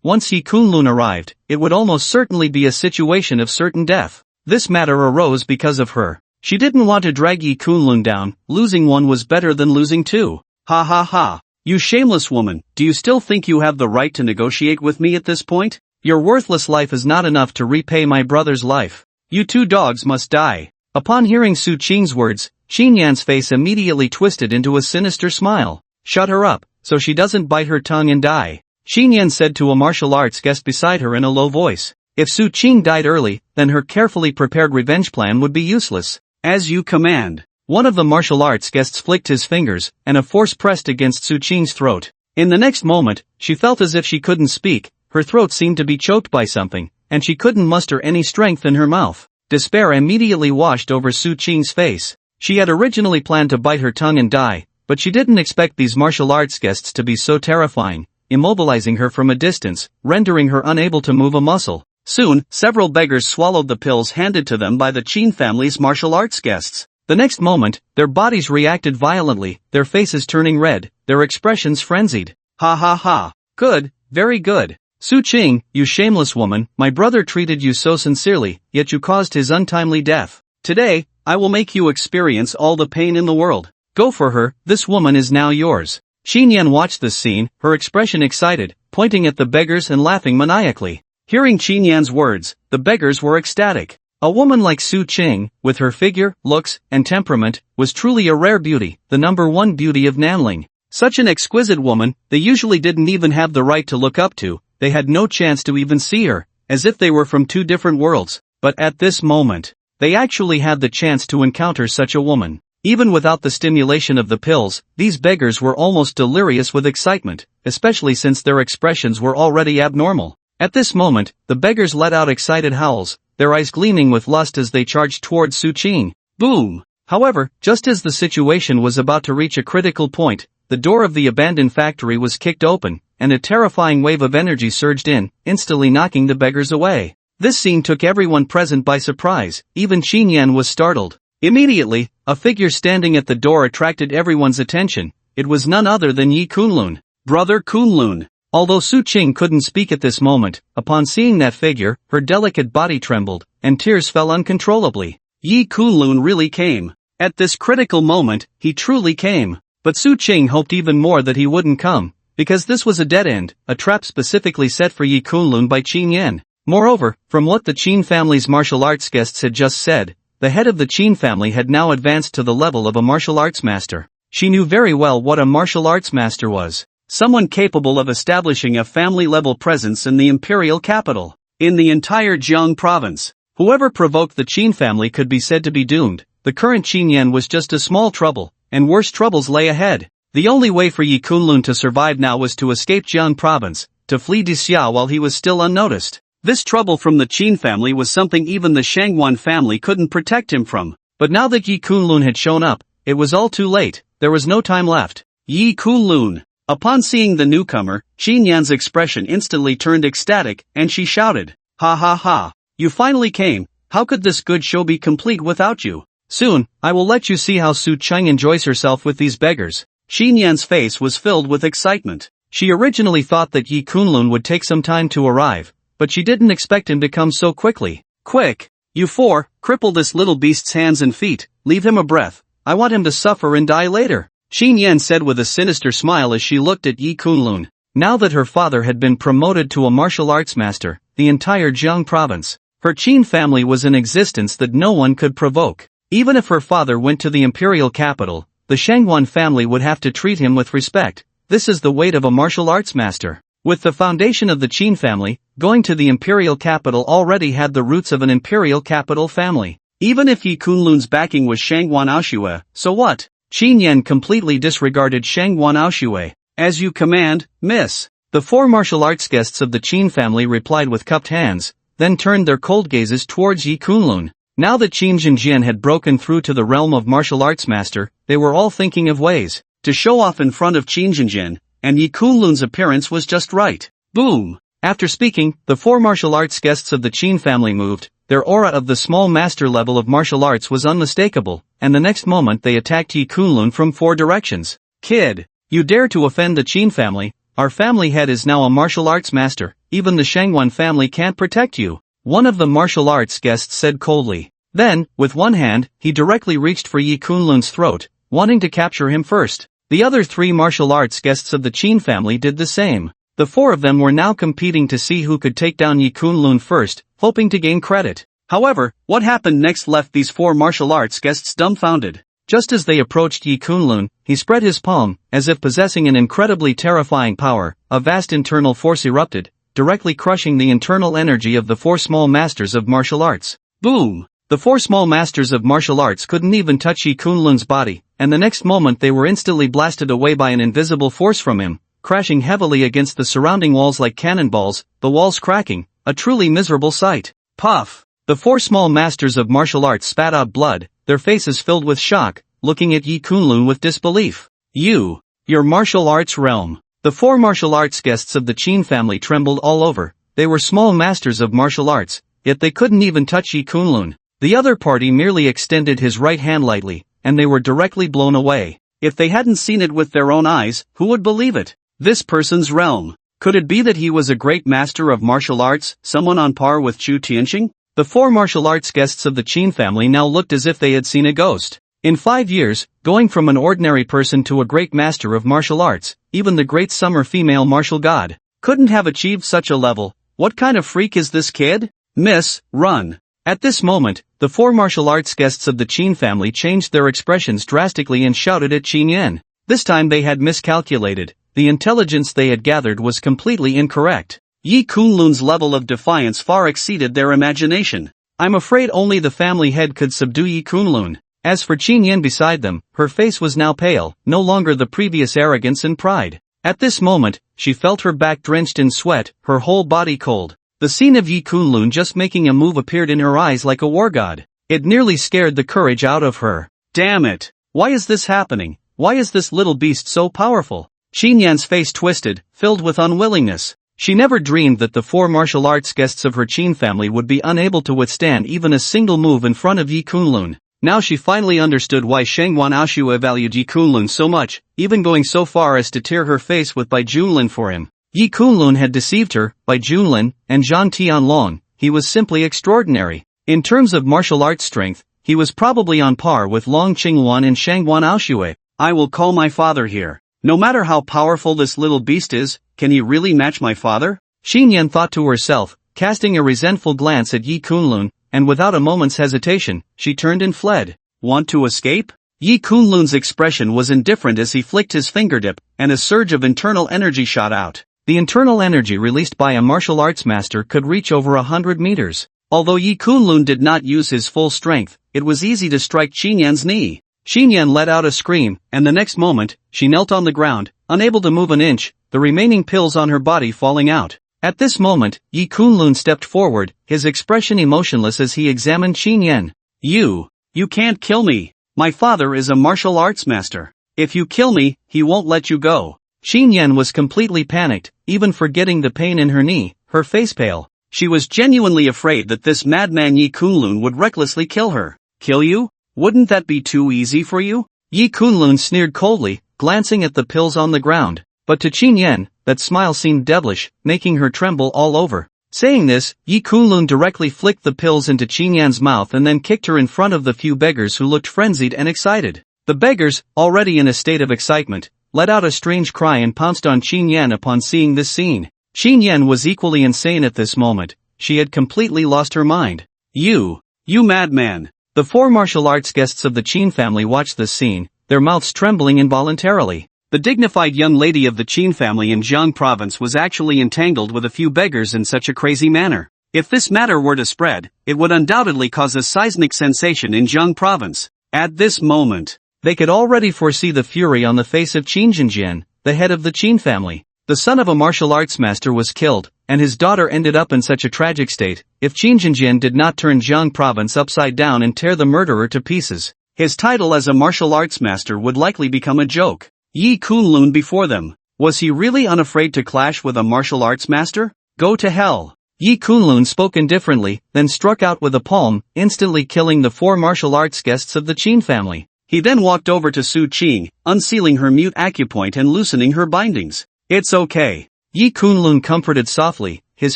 once Yi Kunlun arrived, it would almost certainly be a situation of certain death. This matter arose because of her. She didn't want to drag Yi Kunlun down. Losing one was better than losing two. Ha ha ha. You shameless woman, do you still think you have the right to negotiate with me at this point? Your worthless life is not enough to repay my brother's life. You two dogs must die. Upon hearing Su Qing's words, Chinyan's face immediately twisted into a sinister smile. Shut her up, so she doesn't bite her tongue and die, Chinyan said to a martial arts guest beside her in a low voice. If Su Qing died early, then her carefully prepared revenge plan would be useless. As you command. One of the martial arts guests flicked his fingers, and a force pressed against Su Qing's throat. In the next moment, she felt as if she couldn't speak. Her throat seemed to be choked by something, and she couldn't muster any strength in her mouth. Despair immediately washed over Su Qing's face. She had originally planned to bite her tongue and die, but she didn't expect these martial arts guests to be so terrifying, immobilizing her from a distance, rendering her unable to move a muscle. Soon, several beggars swallowed the pills handed to them by the Qin family's martial arts guests. The next moment, their bodies reacted violently, their faces turning red, their expressions frenzied. Ha ha ha. Good, very good. Su Qing, you shameless woman, my brother treated you so sincerely, yet you caused his untimely death. Today, I will make you experience all the pain in the world. Go for her, this woman is now yours. Chinyan watched this scene, her expression excited, pointing at the beggars and laughing maniacally. Hearing Chinyan's words, the beggars were ecstatic. A woman like Su Qing, with her figure, looks, and temperament, was truly a rare beauty, the number one beauty of Nanling. Such an exquisite woman, they usually didn't even have the right to look up to, they had no chance to even see her, as if they were from two different worlds. But at this moment, they actually had the chance to encounter such a woman. Even without the stimulation of the pills, these beggars were almost delirious with excitement, especially since their expressions were already abnormal. At this moment, the beggars let out excited howls, their eyes gleaming with lust as they charged towards Su Qing. Boom! However, just as the situation was about to reach a critical point, the door of the abandoned factory was kicked open, and a terrifying wave of energy surged in, instantly knocking the beggars away. This scene took everyone present by surprise, even Chinyan was startled. Immediately, a figure standing at the door attracted everyone's attention. It was none other than Yi Kunlun. Brother Kunlun. Although Su Qing couldn't speak at this moment, upon seeing that figure, her delicate body trembled, and tears fell uncontrollably. Yi Kunlun really came. At this critical moment, he truly came. But Su Qing hoped even more that he wouldn't come, because this was a dead end, a trap specifically set for Yi Kunlun by Chinyan. Moreover, from what the Qin family's martial arts guests had just said, the head of the Qin family had now advanced to the level of a martial arts master. She knew very well what a martial arts master was. Someone capable of establishing a family-level presence in the imperial capital, in the entire Jiang province. Whoever provoked the Qin family could be said to be doomed. The current Chinyan was just a small trouble, and worse troubles lay ahead. The only way for Yi Kunlun to survive now was to escape Jiang province, to flee Xia while he was still unnoticed. This trouble from the Qin family was something even the Shangwan family couldn't protect him from. But now that Yi Kunlun had shown up, it was all too late, there was no time left. Yi Kunlun. Upon seeing the newcomer, Xinyan's expression instantly turned ecstatic, and she shouted, "Ha ha ha! You finally came, how could this good show be complete without you? Soon, I will let you see how Su Cheng enjoys herself with these beggars." Xinyan's face was filled with excitement. She originally thought that Yi Kunlun would take some time to arrive, but she didn't expect him to come so quickly. "Quick! You four, cripple this little beast's hands and feet, leave him a breath, I want him to suffer and die later," Xinyan said with a sinister smile as she looked at Yi Kunlun. Now that her father had been promoted to a martial arts master, the entire Jiang province, her Qin family was in existence that no one could provoke. Even if her father went to the imperial capital, the Shangwan family would have to treat him with respect. This is the weight of a martial arts master. With the foundation of the Qin family, going to the imperial capital already had the roots of an imperial capital family. Even if Yi Kunlun's backing was Shangwan Aoshue, so what? Xinyan completely disregarded Shangwan Aoshue. "As you command, miss." The four martial arts guests of the Qin family replied with cupped hands, then turned their cold gazes towards Yi Kunlun. Now that Qin Jinjian had broken through to the realm of martial arts master, they were all thinking of ways to show off in front of Qin Jinjian, and Yi Kunlun's appearance was just right. Boom! After speaking, the four martial arts guests of the Qin family moved. Their aura of the small master level of martial arts was unmistakable, and the next moment they attacked Yi Kunlun from four directions. "Kid! You dare to offend the Qin family? Our family head is now a martial arts master, even the Shangwan family can't protect you," one of the martial arts guests said coldly. Then, with one hand, he directly reached for Yi Kunlun's throat, wanting to capture him first. The other three martial arts guests of the Qin family did the same. The four of them were now competing to see who could take down Yi Kunlun first, hoping to gain credit. However, what happened next left these four martial arts guests dumbfounded. Just as they approached Yi Kunlun, he spread his palm, as if possessing an incredibly terrifying power. A vast internal force erupted, directly crushing the internal energy of the four small masters of martial arts. Boom! The four small masters of martial arts couldn't even touch Yi Kunlun's body, and the next moment they were instantly blasted away by an invisible force from him, crashing heavily against the surrounding walls like cannonballs, the walls cracking, a truly miserable sight. Puff! The four small masters of martial arts spat out blood, their faces filled with shock, looking at Yi Kunlun with disbelief. Your martial arts realm." The four martial arts guests of the Qin family trembled all over. They were small masters of martial arts, yet they couldn't even touch Yi Kunlun. The other party merely extended his right hand lightly, and they were directly blown away. If they hadn't seen it with their own eyes, who would believe it? This person's realm. Could it be that he was a great master of martial arts, someone on par with Chu Tianxing? The four martial arts guests of the Qin family now looked as if they had seen a ghost. In 5 years, going from an ordinary person to a great master of martial arts, even the great summer female martial god, couldn't have achieved such a level. What kind of freak is this kid? Miss, run. At this moment, the four martial arts guests of the Qin family changed their expressions drastically and shouted at Qinyan. This time they had miscalculated. The intelligence they had gathered was completely incorrect. Yi Kunlun's level of defiance far exceeded their imagination. I'm afraid only the family head could subdue Yi Kunlun. As for Qinyan beside them, her face was now pale, no longer the previous arrogance and pride. At this moment, she felt her back drenched in sweat, her whole body cold. The scene of Yi Kunlun just making a move appeared in her eyes like a war god. It nearly scared the courage out of her. Damn it! Why is this happening? Why is this little beast so powerful? Xinyan's face twisted, filled with unwillingness. She never dreamed that the four martial arts guests of her Qin family would be unable to withstand even a single move in front of Yi Kunlun. Now she finally understood why Shangwan Aoshue valued Yi Kunlun so much, even going so far as to tear her face with Bai Junlin for him. Yi Kunlun had deceived her, Bai Junlin, and Zhang Tianlong. He was simply extraordinary. In terms of martial arts strength, he was probably on par with Long Qingwan and Shangwan Aoshue. I will call my father here. No matter how powerful this little beast is, can he really match my father? Xinyan thought to herself, casting a resentful glance at Yi Kunlun, and without a moment's hesitation, she turned and fled. Want to escape? Yi Kunlun's expression was indifferent as he flicked his fingertip, and a surge of internal energy shot out. The internal energy released by a martial arts master could reach over 100 meters. Although Yi Kunlun did not use his full strength, it was easy to strike Xinyan's knee. Xinyan let out a scream, and the next moment, she knelt on the ground, unable to move an inch, the remaining pills on her body falling out. At this moment, Yi Kunlun stepped forward, his expression emotionless as he examined Xinyan. You You can't kill me. My father is a martial arts master. If you kill me, he won't let you go. Chingan was completely panicked, even forgetting the pain in her knee, her face pale. She was genuinely afraid that this madman Yi Kunlun would recklessly kill her. Kill you? Wouldn't that be too easy for you? Yi Kunlun sneered coldly, glancing at the pills on the ground. But to Chingan, that smile seemed devilish, making her tremble all over. Saying this, Yi Kunlun directly flicked the pills into Chinyan's mouth and then kicked her in front of the few beggars who looked frenzied and excited. The beggars, already in a state of excitement, let out a strange cry and pounced on Chinyan upon seeing this scene. Chinyan was equally insane at this moment. She had completely lost her mind. You madman. The 4 martial arts guests of the Qin family watched this scene, their mouths trembling involuntarily. The dignified young lady of the Qin family in Jiang province was actually entangled with a few beggars in such a crazy manner. If this matter were to spread, it would undoubtedly cause a seismic sensation in Jiang province. At this moment, they could already foresee the fury on the face of Qin Jinjian, the head of the Qin family. The son of a martial arts master was killed, and his daughter ended up in such a tragic state, if Qin Jinjian did not turn Jiang province upside down and tear the murderer to pieces. His title as a martial arts master would likely become a joke. Yi Kunlun before them. Was he really unafraid to clash with a martial arts master? Go to hell. Yi Kunlun spoke indifferently, then struck out with a palm, instantly killing the 4 martial arts guests of the Qin family. He then walked over to Su Qing, unsealing her mute acupoint and loosening her bindings. It's okay. Yi Kunlun comforted softly, his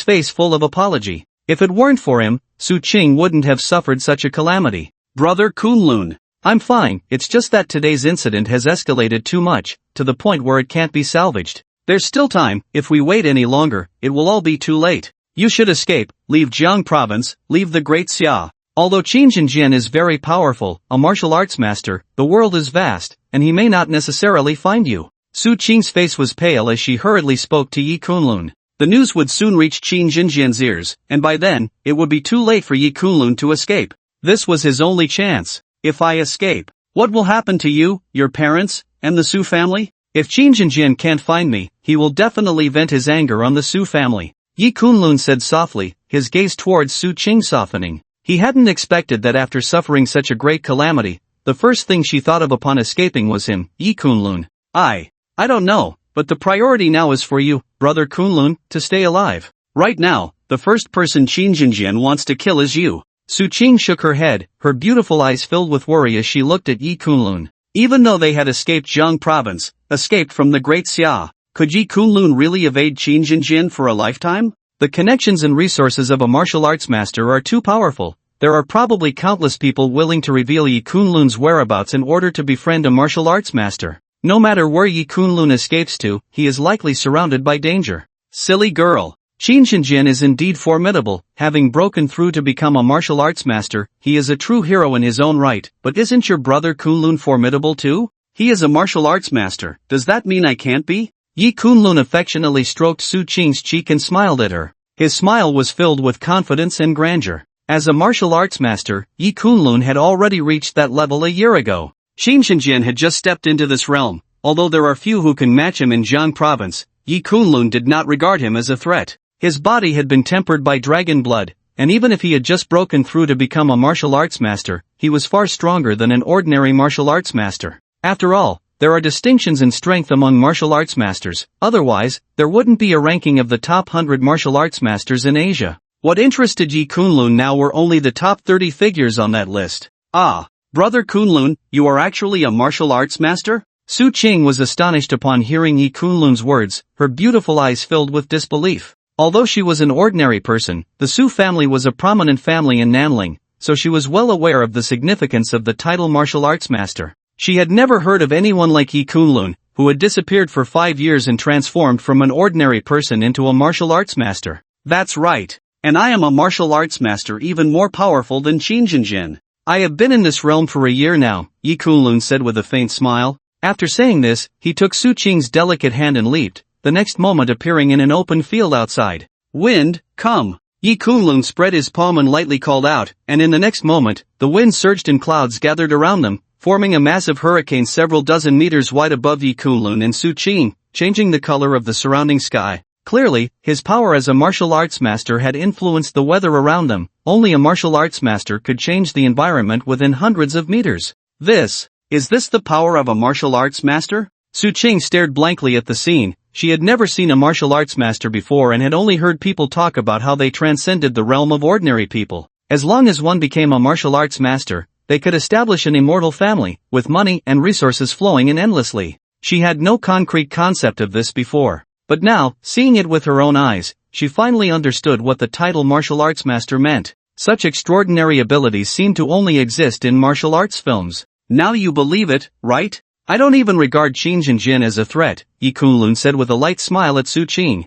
face full of apology. If it weren't for him, Su Qing wouldn't have suffered such a calamity. Brother Kunlun. I'm fine, it's just that today's incident has escalated too much, to the point where it can't be salvaged. There's still time. If we wait any longer, it will all be too late. You should escape, leave Jiang province, leave the great Xia. Although Qin Jinjian is very powerful, a martial arts master, the world is vast, and he may not necessarily find you. Su Qing's face was pale as she hurriedly spoke to Yi Kunlun. The news would soon reach Qin Jinjian's ears, and by then, it would be too late for Yi Kunlun to escape. This was his only chance. If I escape, what will happen to you, your parents, and the Su family? If Qin Jinjian can't find me, he will definitely vent his anger on the Su family. Yi Kunlun said softly, his gaze towards Su Qing softening. He hadn't expected that after suffering such a great calamity, the first thing she thought of upon escaping was him, Yi Kunlun. I don't know, but the priority now is for you, brother Kunlun, to stay alive. Right now, the first person Qin Jinjian wants to kill is you. Su Qing shook her head, her beautiful eyes filled with worry as she looked at Yi Kunlun. Even though they had escaped Jiang province, escaped from the great Xia, could Yi Kunlun really evade Qin Jinjian for a lifetime? The connections and resources of a martial arts master are too powerful. There are probably countless people willing to reveal Yi Kunlun's whereabouts in order to befriend a martial arts master. No matter where Yi Kunlun escapes to, he is likely surrounded by danger. Silly girl. Qin Jinjian is indeed formidable, having broken through to become a martial arts master. He is a true hero in his own right, but isn't your brother Kunlun formidable too? He is a martial arts master, does that mean I can't be? Yi Kunlun affectionately stroked Su Qing's cheek and smiled at her. His smile was filled with confidence and grandeur. As a martial arts master, Yi Kunlun had already reached that level a year ago. Qin Jinjian had just stepped into this realm. Although there are few who can match him in Jiang province, Yi Kunlun did not regard him as a threat. His body had been tempered by dragon blood, and even if he had just broken through to become a martial arts master, he was far stronger than an ordinary martial arts master. After all, there are distinctions in strength among martial arts masters, otherwise, there wouldn't be a ranking of the top 100 martial arts masters in Asia. What interested Yi Kunlun now were only the top 30 figures on that list. Ah, brother Kunlun, you are actually a martial arts master? Su Qing was astonished upon hearing Yi Kunlun's words, her beautiful eyes filled with disbelief. Although she was an ordinary person, the Su family was a prominent family in Nanling, so she was well aware of the significance of the title martial arts master. She had never heard of anyone like Yi Kunlun, who had disappeared for 5 years and transformed from an ordinary person into a martial arts master. That's right. And I am a martial arts master even more powerful than Qin Jinjian. I have been in this realm for a year now, Yi Kunlun said with a faint smile. After saying this, he took Su Qing's delicate hand and leaped, the next moment appearing in an open field outside. Wind, come. Yi Kunlun spread his palm and lightly called out, and in the next moment, the wind surged and clouds gathered around them, forming a massive hurricane several dozen meters wide above Yi Kunlun and Su Qing, changing the color of the surrounding sky. Clearly, his power as a martial arts master had influenced the weather around them. Only a martial arts master could change the environment within hundreds of meters. Is this the power of a martial arts master? Su Qing stared blankly at the scene. She had never seen a martial arts master before and had only heard people talk about how they transcended the realm of ordinary people. As long as one became a martial arts master, they could establish an immortal family, with money and resources flowing in endlessly. She had no concrete concept of this before. But now, seeing it with her own eyes, she finally understood what the title martial arts master meant. Such extraordinary abilities seem to only exist in martial arts films. Now you believe it, right? I don't even regard Chingan as a threat, Yi Kunlun said with a light smile at Su Qing.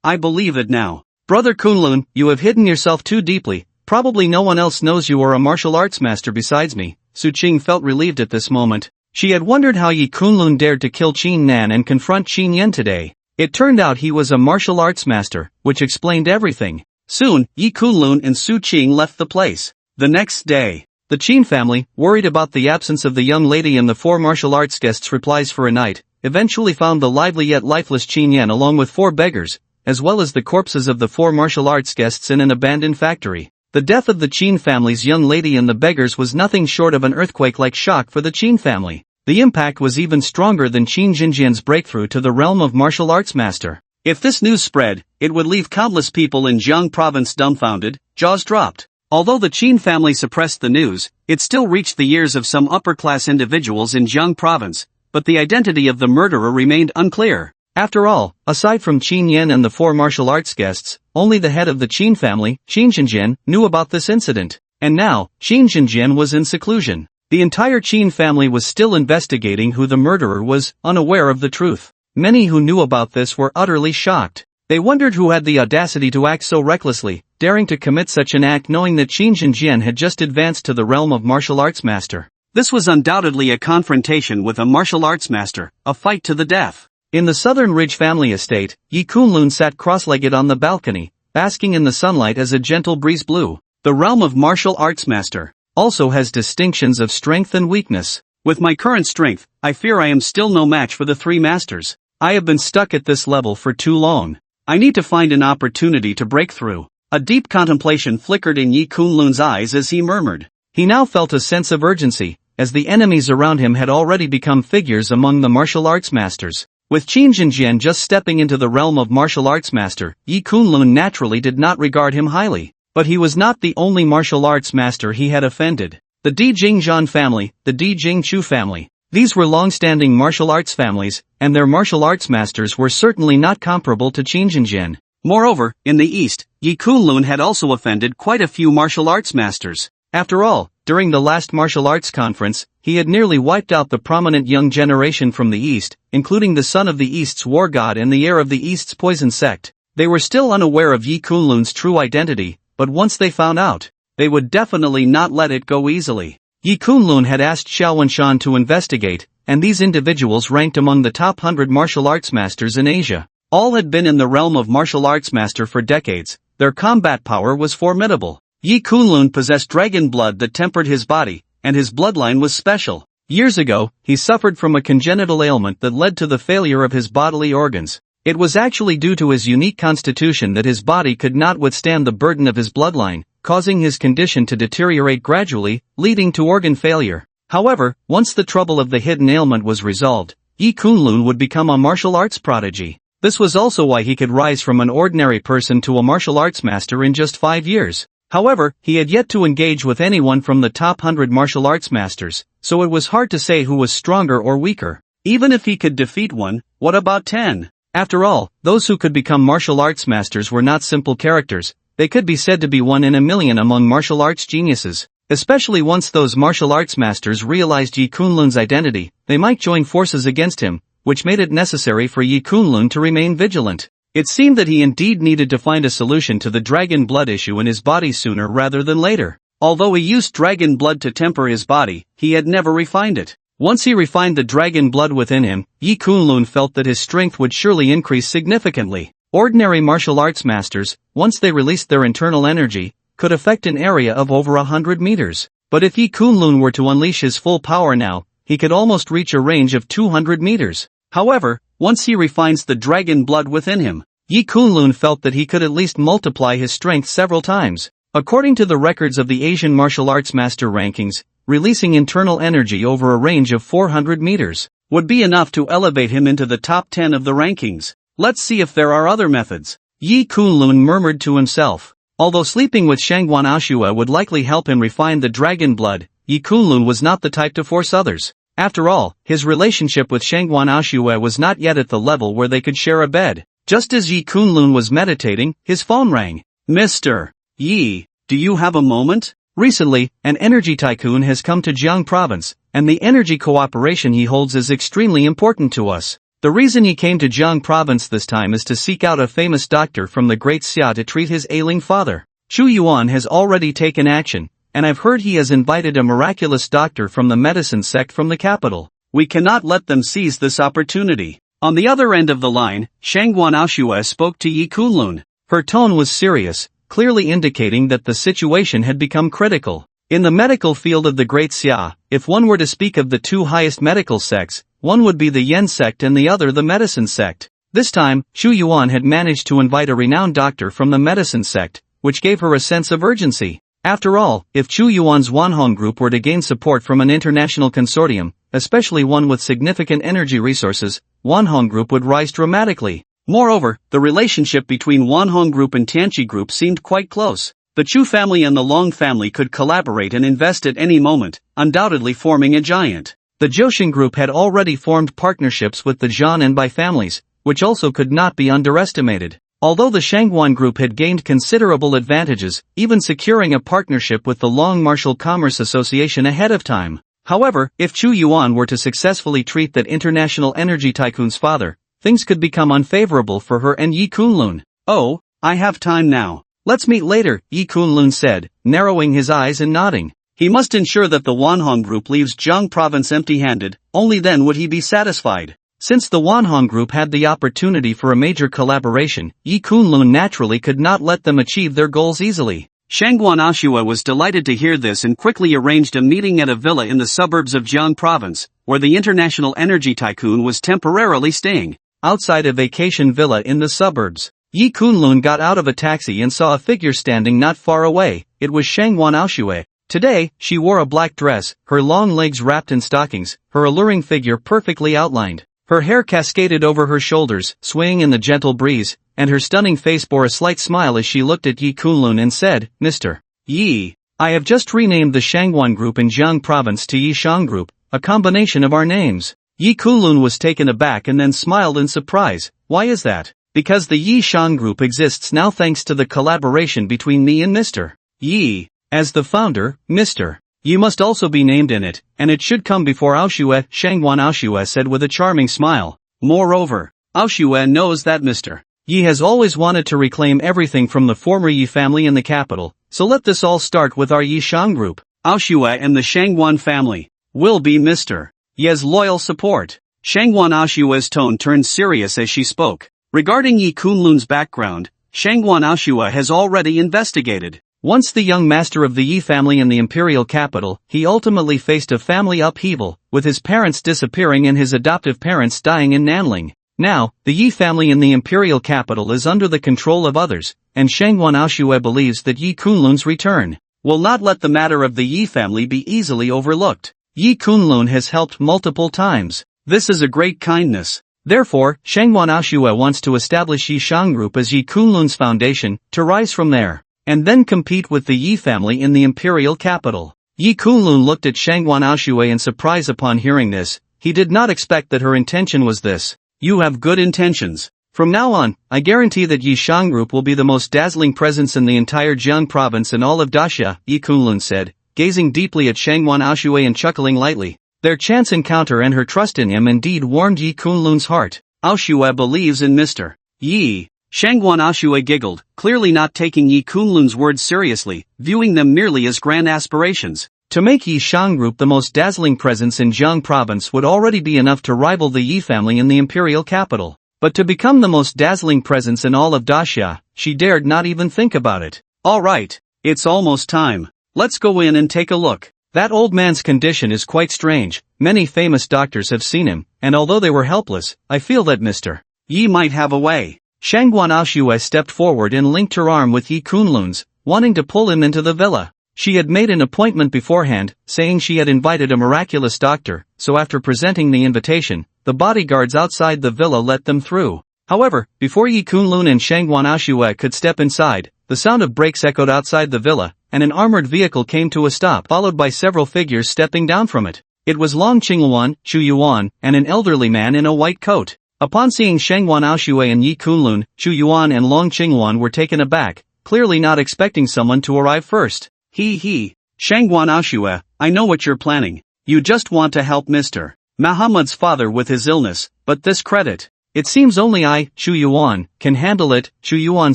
I believe it now. Brother Kunlun, you have hidden yourself too deeply. Probably no one else knows you are a martial arts master besides me. Su Qing felt relieved at this moment. She had wondered how Yi Kunlun dared to kill Chingan and confront Chinyan today. It turned out he was a martial arts master, which explained everything. Soon, Yi Kunlun and Su Qing left the place. The next day, the Qin family, worried about the absence of the young lady and the 4 martial arts guests' replies for a night, eventually found the lively yet lifeless Chinyan along with 4 beggars, as well as the corpses of the 4 martial arts guests in an abandoned factory. The death of the Qin family's young lady and the beggars was nothing short of an earthquake-like shock for the Qin family. The impact was even stronger than Qin Jinjian's breakthrough to the realm of martial arts master. If this news spread, it would leave countless people in Jiang province dumbfounded, jaws dropped. Although the Qin family suppressed the news, it still reached the ears of some upper-class individuals in Jiang province, but the identity of the murderer remained unclear. After all, aside from Qin Yan and the 4 martial arts guests, only the head of the Qin family, Qin Jinjian, knew about this incident. And now, Qin Jinjian was in seclusion. The entire Qin family was still investigating who the murderer was, unaware of the truth. Many who knew about this were utterly shocked. They wondered who had the audacity to act so recklessly, daring to commit such an act knowing that Qin Jinjian had just advanced to the realm of martial arts master. This was undoubtedly a confrontation with a martial arts master, a fight to the death. In the Southern Ridge family estate, Yi Kunlun sat cross-legged on the balcony, basking in the sunlight as a gentle breeze blew. The realm of martial arts master also has distinctions of strength and weakness. With my current strength, I fear I am still no match for the 3 masters. I have been stuck at this level for too long. I need to find an opportunity to break through. A deep contemplation flickered in Yi Kunlun's eyes as he murmured. He now felt a sense of urgency, as the enemies around him had already become figures among the martial arts masters. With Qin Jinjian just stepping into the realm of martial arts master, Yi Kunlun naturally did not regard him highly. But he was not the only martial arts master he had offended. The Di Jingzhan family, the Di Jingchu family. These were long-standing martial arts families, and their martial arts masters were certainly not comparable to Qin Jinjian. Moreover, in the east, Yi Kunlun had also offended quite a few martial arts masters. After all, during the last martial arts conference, he had nearly wiped out the prominent young generation from the east, including the son of the east's war god and the heir of the east's poison sect. They were still unaware of Yi Kunlun's true identity, but once they found out, they would definitely not let it go easily. Yi Kunlun had asked Xiao Wenshan to investigate, and these individuals ranked among the top 100 martial arts masters in Asia. All had been in the realm of martial arts master for decades. Their combat power was formidable. Yi Kunlun possessed dragon blood that tempered his body, and his bloodline was special. Years ago, he suffered from a congenital ailment that led to the failure of his bodily organs. It was actually due to his unique constitution that his body could not withstand the burden of his bloodline, causing his condition to deteriorate gradually, leading to organ failure. However, once the trouble of the hidden ailment was resolved, Yi Kunlun would become a martial arts prodigy. This was also why he could rise from an ordinary person to a martial arts master in just 5 years. However, he had yet to engage with anyone from the top 100 martial arts masters, so it was hard to say who was stronger or weaker. Even if he could defeat one, what about 10? After all, those who could become martial arts masters were not simple characters. They could be said to be 1 in a million among martial arts geniuses. Especially once those martial arts masters realized Yi Kunlun's identity, they might join forces against him, which made it necessary for Yi Kunlun to remain vigilant. It seemed that he indeed needed to find a solution to the dragon blood issue in his body sooner rather than later. Although he used dragon blood to temper his body, he had never refined it. Once he refined the dragon blood within him, Yi Kunlun felt that his strength would surely increase significantly. Ordinary martial arts masters, once they released their internal energy, could affect an area of over 100 meters. But if Yi Kunlun were to unleash his full power now, he could almost reach a range of 200 meters. However, once he refines the dragon blood within him, Yi Kunlun felt that he could at least multiply his strength several times. According to the records of the Asian martial arts master rankings, releasing internal energy over a range of 400 meters would be enough to elevate him into the top 10 of the rankings. Let's see if there are other methods. Yi Kunlun murmured to himself. Although sleeping with Shangguan Aoshue would likely help him refine the dragon blood, Yi Kunlun was not the type to force others. After all, his relationship with Shangguan Aoshue was not yet at the level where they could share a bed. Just as Yi Kunlun was meditating, his phone rang. Mr. Yi, do you have a moment? Recently, an energy tycoon has come to Jiang province, and the energy cooperation he holds is extremely important to us. The reason he came to Jiang province this time is to seek out a famous doctor from the Great Xia to treat his ailing father. Chu Yuan has already taken action, and I've heard he has invited a miraculous doctor from the medicine sect from the capital. We cannot let them seize this opportunity. On the other end of the line, Shangguan Aoshue spoke to Yi Kunlun. Her tone was serious, clearly indicating that the situation had become critical. In the medical field of the Great Xia, if one were to speak of the two highest medical sects, one would be the Yen sect and the other the medicine sect. This time, Chu Yuan had managed to invite a renowned doctor from the medicine sect, which gave her a sense of urgency. After all, if Chu Yuan's Wanhong group were to gain support from an international consortium, especially one with significant energy resources, Wanhong group would rise dramatically. Moreover, the relationship between Wanhong group and Tianqi group seemed quite close. The Chu family and the Long family could collaborate and invest at any moment, undoubtedly forming a giant. The Zhoushan group had already formed partnerships with the Zhan and Bai families, which also could not be underestimated. Although the Shangguan group had gained considerable advantages, even securing a partnership with the Long Martial Commerce Association ahead of time. However, if Chu Yuan were to successfully treat that international energy tycoon's father, things could become unfavorable for her and Yi Kunlun. Oh, I have time now. Let's meet later, Yi Kunlun said, narrowing his eyes and nodding. He must ensure that the Wanhong group leaves Jiang province empty-handed, only then would he be satisfied. Since the Wanhong group had the opportunity for a major collaboration, Yi Kunlun naturally could not let them achieve their goals easily. Shangguan Aoshue was delighted to hear this and quickly arranged a meeting at a villa in the suburbs of Jiang province, where the international energy tycoon was temporarily staying. Outside a vacation villa in the suburbs, Yi Kunlun got out of a taxi and saw a figure standing not far away. It was Shangguan Aoshue. Today, she wore a black dress, her long legs wrapped in stockings, her alluring figure perfectly outlined. Her hair cascaded over her shoulders, swaying in the gentle breeze, and her stunning face bore a slight smile as she looked at Yi Kunlun and said, Mr. Yi, I have just renamed the Shangguan group in Jiang province to Yi Shang group, a combination of our names. Yi Kunlun was taken aback and then smiled in surprise. Why is that? Because the Yi Shang group exists now thanks to the collaboration between me and Mr. Yi. As the founder, Mr. Yi must also be named in it, and it should come before Aoshue, Shangguan Aoshue said with a charming smile. Moreover, Aoshue knows that Mr. Yi has always wanted to reclaim everything from the former Yi family in the capital, so let this all start with our Yi Shang group. Aoshue and the Shangguan family will be Mr. Yi's loyal support. Shangguan Aoshue's tone turned serious as she spoke. Regarding Yi Kunlun's background, Shangguan Aoshue has already investigated. Once the young master of the Yi family in the imperial capital, he ultimately faced a family upheaval, with his parents disappearing and his adoptive parents dying in Nanling. Now, the Yi family in the imperial capital is under the control of others, and Shangguan Aoshue believes that Yi Kunlun's return will not let the matter of the Yi family be easily overlooked. Yi Kunlun has helped multiple times. This is a great kindness. Therefore, Shangguan Aoshue wants to establish Yi Shang group as Yi Kunlun's foundation, to rise from there, and then compete with the Yi family in the imperial capital. Yi Kunlun looked at Shangguan Aoshue in surprise upon hearing this. He did not expect that her intention was this. You have good intentions. From now on, I guarantee that Yi Shang group will be the most dazzling presence in the entire Jiang province and all of Daxia, Yi Kunlun said, gazing deeply at Shangguan Aoshue and chuckling lightly. Their chance encounter and her trust in him indeed warmed Yi Kunlun's heart. Aoshue believes in Mr. Yi. Shangguan Aoshue giggled, clearly not taking Yi Kunlun's words seriously, viewing them merely as grand aspirations. To make Yi Shang group the most dazzling presence in Jiang province would already be enough to rival the Yi family in the imperial capital. But to become the most dazzling presence in all of Daxia, she dared not even think about it. Alright, it's almost time. Let's go in and take a look. That old man's condition is quite strange. Many famous doctors have seen him, and although they were helpless, I feel that Mr. Yi might have a way. Shangguan Aoshue stepped forward and linked her arm with Yi Kunlun's, wanting to pull him into the villa. She had made an appointment beforehand, saying she had invited a miraculous doctor, so after presenting the invitation, the bodyguards outside the villa let them through. However, before Yi Kunlun and Shangguan Aoshue could step inside, the sound of brakes echoed outside the villa, and an armored vehicle came to a stop, followed by several figures stepping down from it. It was Long Qingyuan, Chu Yuan, and an elderly man in a white coat. Upon seeing Shangguan Aoshue and Yi Kunlun, Chu Yuan and Long Qingyuan were taken aback, clearly not expecting someone to arrive first. Shangguan Aoshue, I know what you're planning. You just want to help Mr. Muhammad's father with his illness, but this credit. It seems only I, Chu Yuan, can handle it. Chu Yuan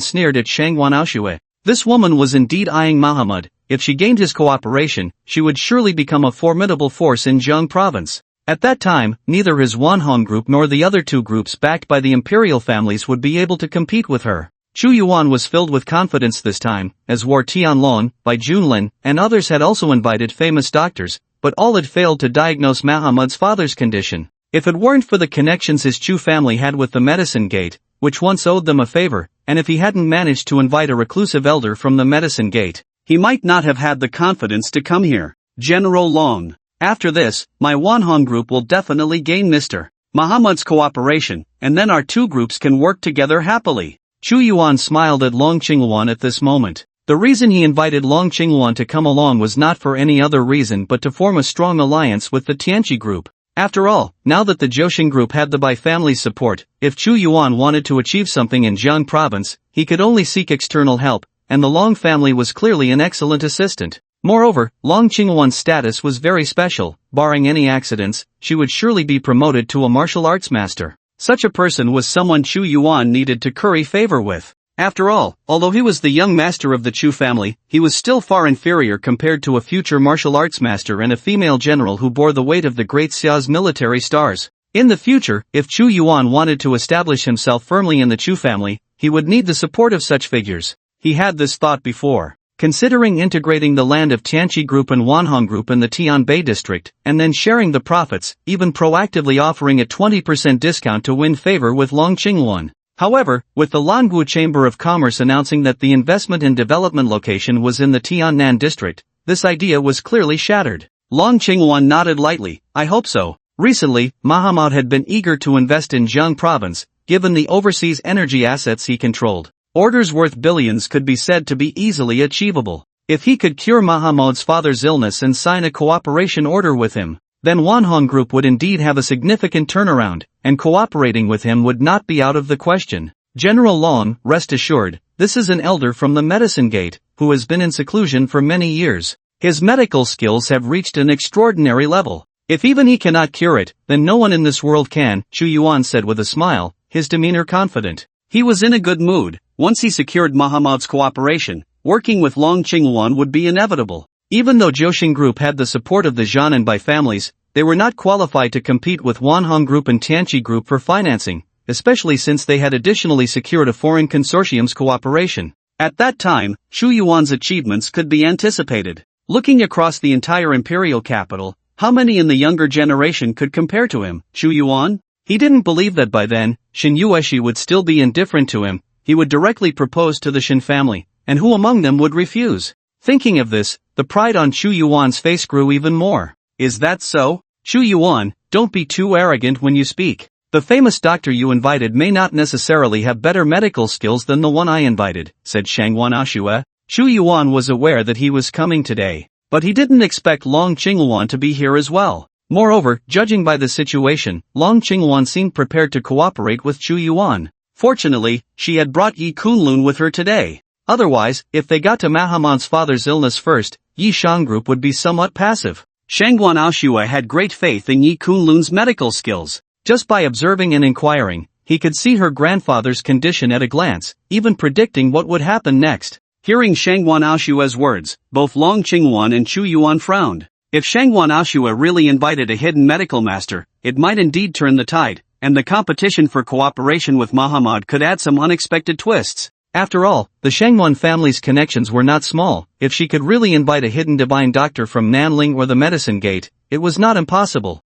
sneered at Shangguan Aoshue. This woman was indeed eyeing Muhammad. If she gained his cooperation, she would surely become a formidable force in Jiang province. At that time, neither his Wanhong group nor the other two groups backed by the imperial families would be able to compete with her. Chu Yuan was filled with confidence this time, as were Tianlong, Bai Junlin, and others had also invited famous doctors, but all had failed to diagnose Muhammad's father's condition. If it weren't for the connections his Chu family had with the Medicine Gate, which once owed them a favor, and if he hadn't managed to invite a reclusive elder from the Medicine Gate, he might not have had the confidence to come here. General Long. After this, my Wanhong group will definitely gain Mr. Muhammad's cooperation, and then our two groups can work together happily. Chu Yuan smiled at Long Qingyuan at this moment. The reason he invited Long Qingyuan to come along was not for any other reason but to form a strong alliance with the Tianqi group. After all, now that the Zhoushan group had the Bai family's support, if Chu Yuan wanted to achieve something in Jiang province, he could only seek external help, and the Long family was clearly an excellent assistant. Moreover, Long Qingyuan's status was very special. Barring any accidents, she would surely be promoted to a martial arts master. Such a person was someone Chu Yuan needed to curry favor with. After all, although he was the young master of the Chu family, he was still far inferior compared to a future martial arts master and a female general who bore the weight of the great Xia's military stars. In the future, if Chu Yuan wanted to establish himself firmly in the Chu family, he would need the support of such figures. He had this thought before. Considering integrating the land of Tianqi Group and Wanhong Group in the Tianbei district, and then sharing the profits, even proactively offering a 20% discount to win favor with Long Qingyuan. However, with the Languo Chamber of Commerce announcing that the investment and development location was in the Tiannan district, this idea was clearly shattered. Long Qingyuan nodded lightly. I hope so. Recently, Muhammad had been eager to invest in Jiang province, given the overseas energy assets he controlled. Orders worth billions could be said to be easily achievable. If he could cure Muhammad's father's illness and sign a cooperation order with him, then Wanhong Group would indeed have a significant turnaround, and cooperating with him would not be out of the question. General Long, rest assured, this is an elder from the Medicine Gate, who has been in seclusion for many years. His medical skills have reached an extraordinary level. If even he cannot cure it, then no one in this world can, Chu Yuan said with a smile, his demeanor confident. He was in a good mood. Once he secured Muhammad's cooperation, working with Long Qingyuan would be inevitable. Even though Zhoushan Group had the support of the Zhan and Bai families, they were not qualified to compete with Wanhong Group and Tianqi Group for financing, especially since they had additionally secured a foreign consortium's cooperation. At that time, Chu Yuan's achievements could be anticipated. Looking across the entire imperial capital, how many in the younger generation could compare to him? Chu Yuan? He didn't believe that by then, Shin Yueshi would still be indifferent to him. He would directly propose to the Shin family, and who among them would refuse? Thinking of this, the pride on Chu Yuan's face grew even more. Is that so? Chu Yuan, don't be too arrogant when you speak. The famous doctor you invited may not necessarily have better medical skills than the one I invited, said Shangguan Aoshue. Chu Yuan was aware that he was coming today, but he didn't expect Long Qingyuan to be here as well. Moreover, judging by the situation, Long Qingyuan seemed prepared to cooperate with Chu Yuan. Fortunately, she had brought Yi Kunlun with her today. Otherwise, if they got to Muhammad's father's illness first, Yi Shang Group would be somewhat passive. Shangguan Aoshue had great faith in Yi Kunlun's medical skills. Just by observing and inquiring, he could see her grandfather's condition at a glance, even predicting what would happen next. Hearing Shangguan Aoshue's words, both Long Qingyuan and Chu Yuan frowned. If Shangguan Aoshue really invited a hidden medical master, it might indeed turn the tide, and the competition for cooperation with Muhammad could add some unexpected twists. After all, the Shangguan family's connections were not small. If she could really invite a hidden divine doctor from Nanling or the Medicine Gate, it was not impossible.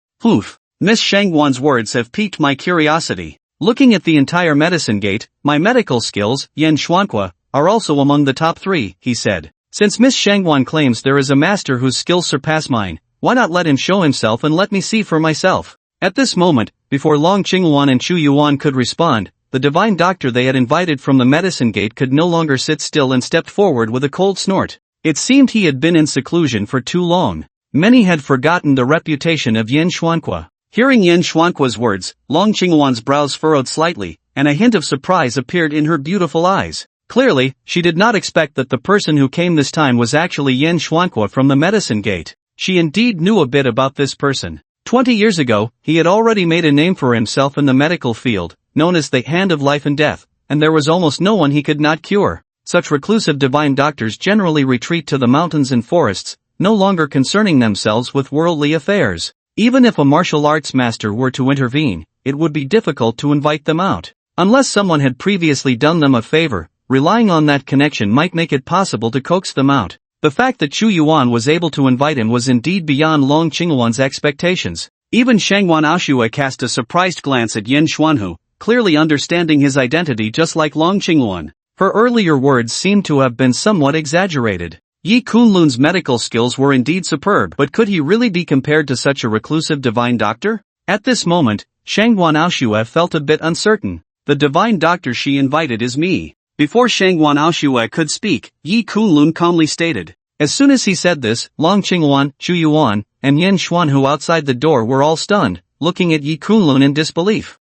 Miss Shangguan's words have piqued my curiosity. Looking at the entire medicine gate, my medical skills, Yen Xuanqua, are also among the top 3, he said. Since Miss Shangwan claims there is a master whose skills surpass mine, why not let him show himself and let me see for myself? At this moment, before Long Qingwan and Chu Yuan could respond, the divine doctor they had invited from the medicine gate could no longer sit still and stepped forward with a cold snort. It seemed he had been in seclusion for too long. Many had forgotten the reputation of Yen Xuanqua. Hearing Yen Xuanqua's words, Long Qingwan's brows furrowed slightly, and a hint of surprise appeared in her beautiful eyes. Clearly, she did not expect that the person who came this time was actually Yen Xuanqua from the medicine gate. She indeed knew a bit about this person. 20 years ago, he had already made a name for himself in the medical field, known as the Hand of Life and Death, and there was almost no one he could not cure. Such reclusive divine doctors generally retreat to the mountains and forests, no longer concerning themselves with worldly affairs. Even if a martial arts master were to intervene, it would be difficult to invite them out. Unless someone had previously done them a favor, relying on that connection might make it possible to coax them out. The fact that Chu Yuan was able to invite him was indeed beyond Long Qingwan's expectations. Even Shangwan Aoshue cast a surprised glance at Yen Xuanhu, clearly understanding his identity just like Long Qingwan. Her earlier words seemed to have been somewhat exaggerated. Yi Kunlun's medical skills were indeed superb, but could he really be compared to such a reclusive divine doctor? At this moment, Shangwan Aoshue felt a bit uncertain. The divine doctor she invited is me. Before Shangwan Aoshue could speak, Yi Kunlun calmly stated. As soon as he said this, Long Qingwan, Chu Yuan, and Yen Xuanhu outside the door were all stunned, looking at Yi Kunlun in disbelief.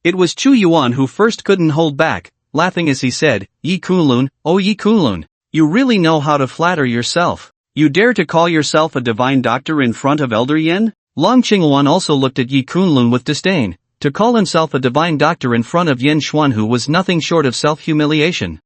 It was Chu Yuan who first couldn't hold back, laughing as he said, Yi Kunlun, oh Yi Kunlun. You really know how to flatter yourself. You dare to call yourself a divine doctor in front of Elder Yen? Long Qingwan also looked at Yi Kunlun with disdain. To call himself a divine doctor in front of Yen Xuanhu was nothing short of self-humiliation.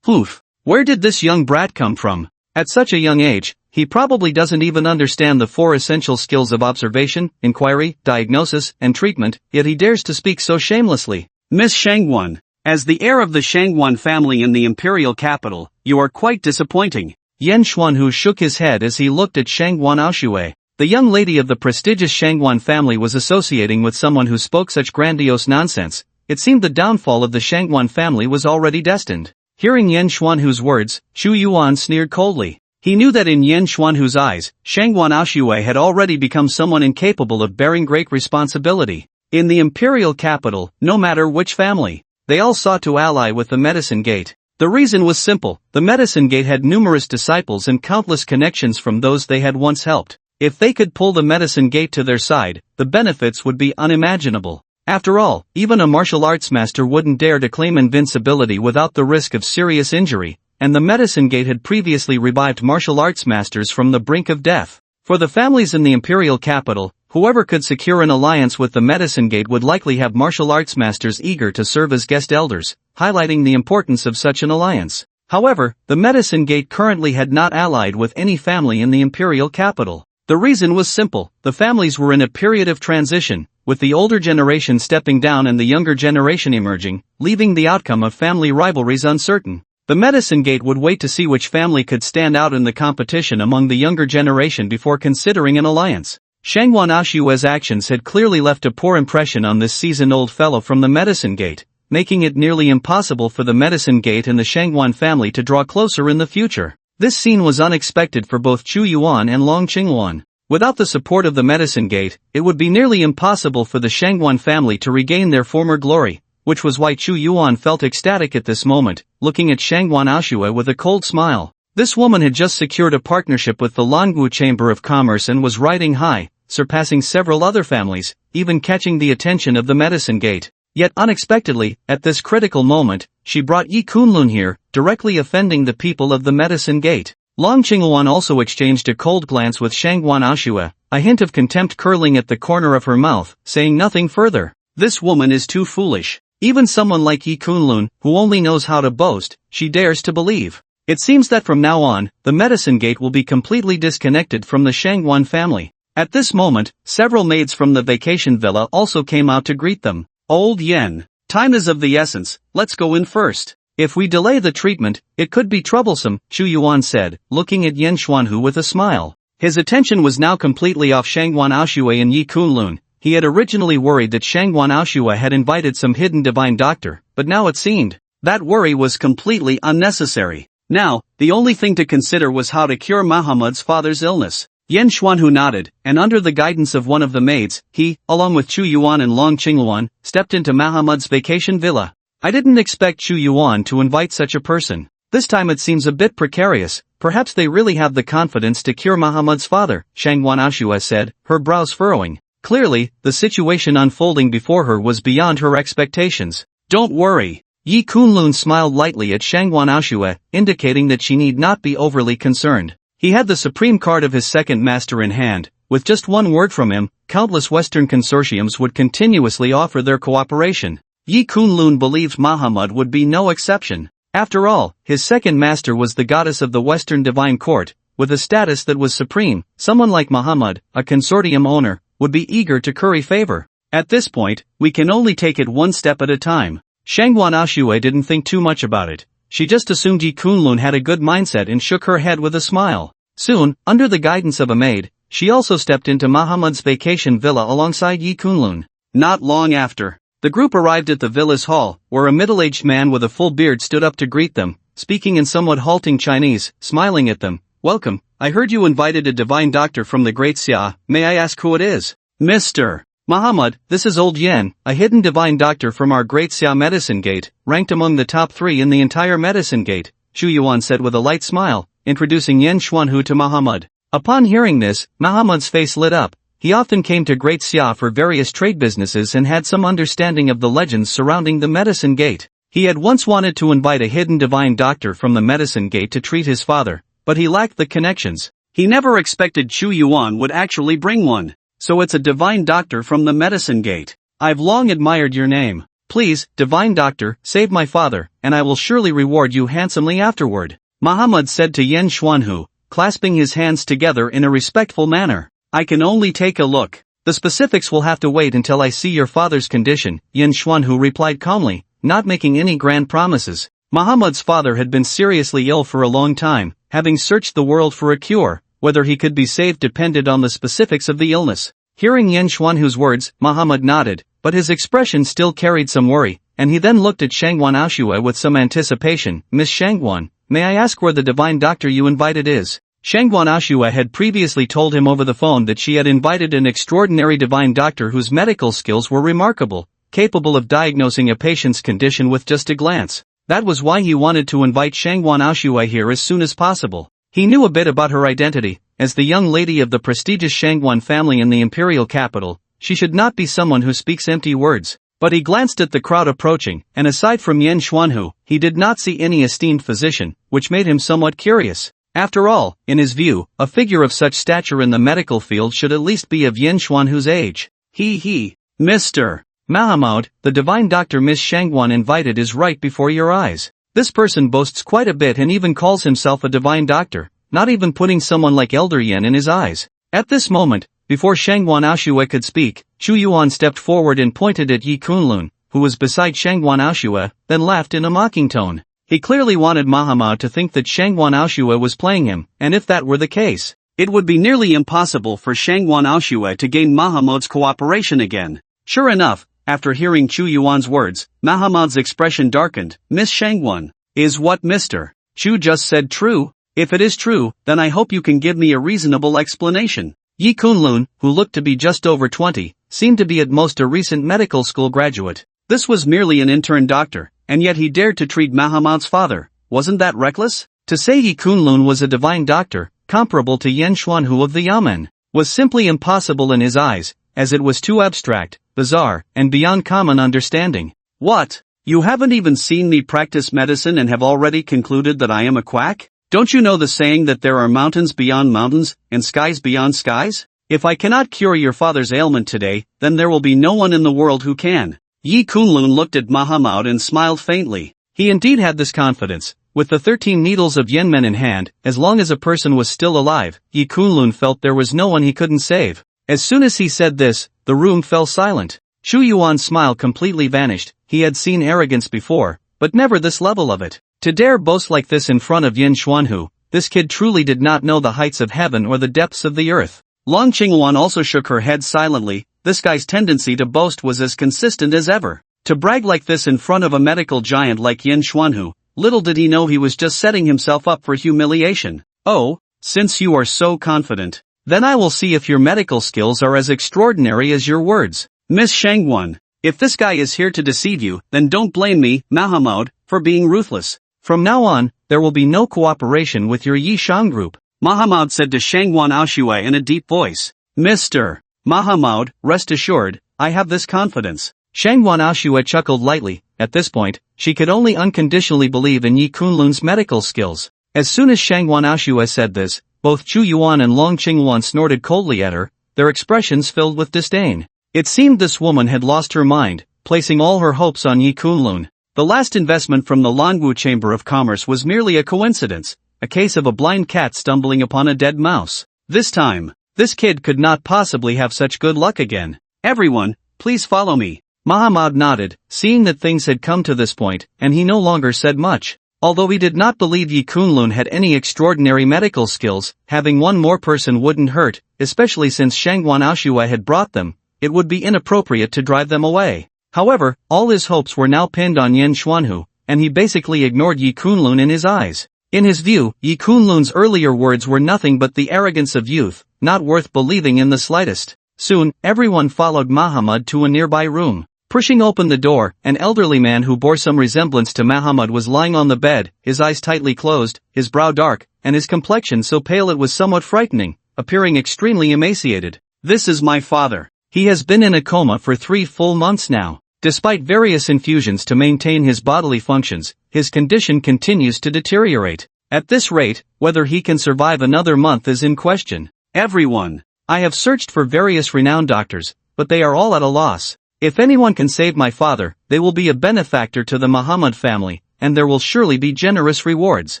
Where did this young brat come from? At such a young age, he probably doesn't even understand the 4 essential skills of observation, inquiry, diagnosis, and treatment, yet he dares to speak so shamelessly. Miss Shangwan, as the heir of the Shangwan family in the imperial capital, you are quite disappointing. Yen Xuanhu shook his head as he looked at Shangwan Aoshue. The young lady of the prestigious Shangwan family was associating with someone who spoke such grandiose nonsense. It seemed the downfall of the Shangwan family was already destined. Hearing Yen Xuanhu's words, Chu Yuan sneered coldly. He knew that in Yen Xuanhu's eyes, Shangwan Aoshue had already become someone incapable of bearing great responsibility. In the imperial capital, no matter which family, they all sought to ally with the Medicine Gate. The reason was simple, the Medicine Gate had numerous disciples and countless connections from those they had once helped. If they could pull the Medicine Gate to their side, the benefits would be unimaginable. After all, even a martial arts master wouldn't dare to claim invincibility without the risk of serious injury, and the Medicine Gate had previously revived martial arts masters from the brink of death. For the families in the imperial capital, whoever could secure an alliance with the Medicine Gate would likely have martial arts masters eager to serve as guest elders, highlighting the importance of such an alliance. However, the Medicine Gate currently had not allied with any family in the imperial capital. The reason was simple, the families were in a period of transition, with the older generation stepping down and the younger generation emerging, leaving the outcome of family rivalries uncertain. The Medicine Gate would wait to see which family could stand out in the competition among the younger generation before considering an alliance. Shangwan Aoshue's actions had clearly left a poor impression on this seasoned-old fellow from the Medicine Gate, making it nearly impossible for the Medicine Gate and the Shangwan family to draw closer in the future. This scene was unexpected for both Chu Yuan and Long Qingwan. Without the support of the Medicine Gate, it would be nearly impossible for the Shangwan family to regain their former glory, which was why Chu Yuan felt ecstatic at this moment, looking at Shangwan Aoshue with a cold smile. This woman had just secured a partnership with the Langu Chamber of Commerce and was riding high, surpassing several other families, even catching the attention of the Medicine Gate. Yet unexpectedly, at this critical moment, she brought Yi Kunlun here, directly offending the people of the Medicine Gate. Long Qingwan also exchanged a cold glance with Shangwan Aoshue, a hint of contempt curling at the corner of her mouth, saying nothing further. This woman is too foolish. Even someone like Yi Kunlun, who only knows how to boast, she dares to believe. It seems that from now on, the Medicine Gate will be completely disconnected from the Shangwan family. At this moment, several maids from the vacation villa also came out to greet them. Old Yen, time is of the essence, let's go in first. If we delay the treatment, it could be troublesome, Chu Yuan said, looking at Yen Xuanhu with a smile. His attention was now completely off Shangwan Aoshue and Yi Kunlun. He had originally worried that Shangwan Aoshua had invited some hidden divine doctor, but now it seemed that worry was completely unnecessary. Now, the only thing to consider was how to cure Muhammad's father's illness. Yan Xuanhu nodded, and under the guidance of one of the maids, he, along with Chu Yuan and Long Qingluan, stepped into Muhammad's vacation villa. I didn't expect Chu Yuan to invite such a person. This time it seems a bit precarious. Perhaps they really have the confidence to cure Muhammad's father, Shangwan Aoshua said, her brows furrowing. Clearly, the situation unfolding before her was beyond her expectations. Don't worry. Yi Kunlun smiled lightly at Shangwan Aoshua, indicating that she need not be overly concerned. He had the supreme card of his second master in hand. With just one word from him, countless Western consortiums would continuously offer their cooperation. Yi Kunlun believed Muhammad would be no exception. After all, his second master was the goddess of the Western divine court, with a status that was supreme. Someone like Muhammad, a consortium owner, would be eager to curry favor. At this point, we can only take it one step at a time. Shangwan Aoshua didn't think too much about it. She just assumed Yi Kunlun had a good mindset and shook her head with a smile. Soon, under the guidance of a maid, she also stepped into Muhammad's vacation villa alongside Yi Kunlun. Not long after, the group arrived at the villa's hall, where a middle-aged man with a full beard stood up to greet them, speaking in somewhat halting Chinese, smiling at them. Welcome, I heard you invited a divine doctor from the Great Xia, may I ask who it is? Mr. Muhammad, this is Old Yen, a hidden divine doctor from our Great Xia Medicine Gate, ranked among the top 3 in the entire Medicine Gate, Chu Yuan said with a light smile, introducing Yan Xuanhu to Muhammad. Upon hearing this, Muhammad's face lit up. He often came to Great Xia for various trade businesses and had some understanding of the legends surrounding the Medicine Gate. He had once wanted to invite a hidden divine doctor from the Medicine Gate to treat his father, but he lacked the connections. He never expected Chu Yuan would actually bring one. So it's a divine doctor from the Medicine Gate. I've long admired your name. Please, divine doctor, save my father, and I will surely reward you handsomely afterward, Muhammad said to Yan Xuanhu, clasping his hands together in a respectful manner. I can only take a look. The specifics will have to wait until I see your father's condition, Yan Xuanhu replied calmly, not making any grand promises. Muhammad's father had been seriously ill for a long time, having searched the world for a cure. Whether he could be saved depended on the specifics of the illness. Hearing Yan Xuanhu's words, Muhammad nodded, but his expression still carried some worry, and he then looked at Shangwan Aoshua with some anticipation. Miss Shangwan, may I ask where the divine doctor you invited is? Shangwan Aoshua had previously told him over the phone that she had invited an extraordinary divine doctor whose medical skills were remarkable, capable of diagnosing a patient's condition with just a glance. That was why he wanted to invite Shangwan Aoshua here as soon as possible. He knew a bit about her identity. As the young lady of the prestigious Shangwan family in the imperial capital, she should not be someone who speaks empty words. But he glanced at the crowd approaching, and aside from Yan Xuanhu, he did not see any esteemed physician, which made him somewhat curious. After all, in his view, a figure of such stature in the medical field should at least be of Yan Xuanhu's age. Mr. Muhammad, the divine doctor Miss Shangwan invited is right before your eyes. This person boasts quite a bit and even calls himself a divine doctor, not even putting someone like Elder Yan in his eyes. At this moment, before Shangwan Aoshua could speak, Chu Yuan stepped forward and pointed at Yi Kunlun, who was beside Shangwan Aoshua, then laughed in a mocking tone. He clearly wanted Muhammad to think that Shangwan Aoshua was playing him, and if that were the case, it would be nearly impossible for Shangwan Aoshua to gain Muhammad's cooperation again. Sure enough, after hearing Chu Yuan's words, Muhammad's expression darkened. Miss Shangwan, is what Mr. Chu just said true? If it is true, then I hope you can give me a reasonable explanation. Yi Kunlun, who looked to be just over 20, seemed to be at most a recent medical school graduate. This was merely an intern doctor, and yet he dared to treat Muhammad's father. Wasn't that reckless? To say Yi Kunlun was a divine doctor, comparable to Yan Xuanhu of the Yamen, was simply impossible in his eyes, as it was too abstract, bizarre, and beyond common understanding. What? You haven't even seen me practice medicine and have already concluded that I am a quack? Don't you know the saying that there are mountains beyond mountains, and skies beyond skies? If I cannot cure your father's ailment today, then there will be no one in the world who can. Yi Kunlun looked at Muhammad and smiled faintly. He indeed had this confidence. With the 13 needles of Yenmen in hand, as long as a person was still alive, Yi Kunlun felt there was no one he couldn't save. As soon as he said this, the room fell silent. Chu Yuan's smile completely vanished. He had seen arrogance before, but never this level of it. To dare boast like this in front of Yan Xuanhu, this kid truly did not know the heights of heaven or the depths of the earth. Long Qingluan also shook her head silently, this guy's tendency to boast was as consistent as ever. To brag like this in front of a medical giant like Yin Xuanhu, little did he know he was just setting himself up for humiliation. Oh, since you are so confident, then I will see if your medical skills are as extraordinary as your words. Miss Shangwan, if this guy is here to deceive you, then don't blame me, Mahamud, for being ruthless. From now on, there will be no cooperation with your Yi Shang group, Mahamud said to Shangwan Aoshui in a deep voice. Mr. Mahamud, rest assured, I have this confidence. Shangwan Aoshui chuckled lightly. At this point, she could only unconditionally believe in Yi Kunlun's medical skills. As soon as Shangwan Aoshui said this, both Chu Yuan and Long Qingwan snorted coldly at her, their expressions filled with disdain. It seemed this woman had lost her mind, placing all her hopes on Yi Kunlun. The last investment from the Lanwu Chamber of Commerce was merely a coincidence, a case of a blind cat stumbling upon a dead mouse. This time, this kid could not possibly have such good luck again. Everyone, please follow me. Mahamud nodded, seeing that things had come to this point, and he no longer said much. Although he did not believe Yi Kunlun had any extraordinary medical skills, having one more person wouldn't hurt, especially since Shangwan Aoshui had brought them. It would be inappropriate to drive them away. However, all his hopes were now pinned on Yin Xuanhu, and he basically ignored Yi Kunlun in his eyes. In his view, Yi Kunlun's earlier words were nothing but the arrogance of youth, not worth believing in the slightest. Soon, everyone followed Mahamud to a nearby room. Pushing open the door, an elderly man who bore some resemblance to Mahamud was lying on the bed, his eyes tightly closed, his brow dark, and his complexion so pale it was somewhat frightening, appearing extremely emaciated. This is my father. He has been in a coma for 3 full months now. Despite various infusions to maintain his bodily functions, his condition continues to deteriorate. At this rate, whether he can survive another month is in question. Everyone. I have searched for various renowned doctors, but they are all at a loss. If anyone can save my father, they will be a benefactor to the Muhammad family, and there will surely be generous rewards,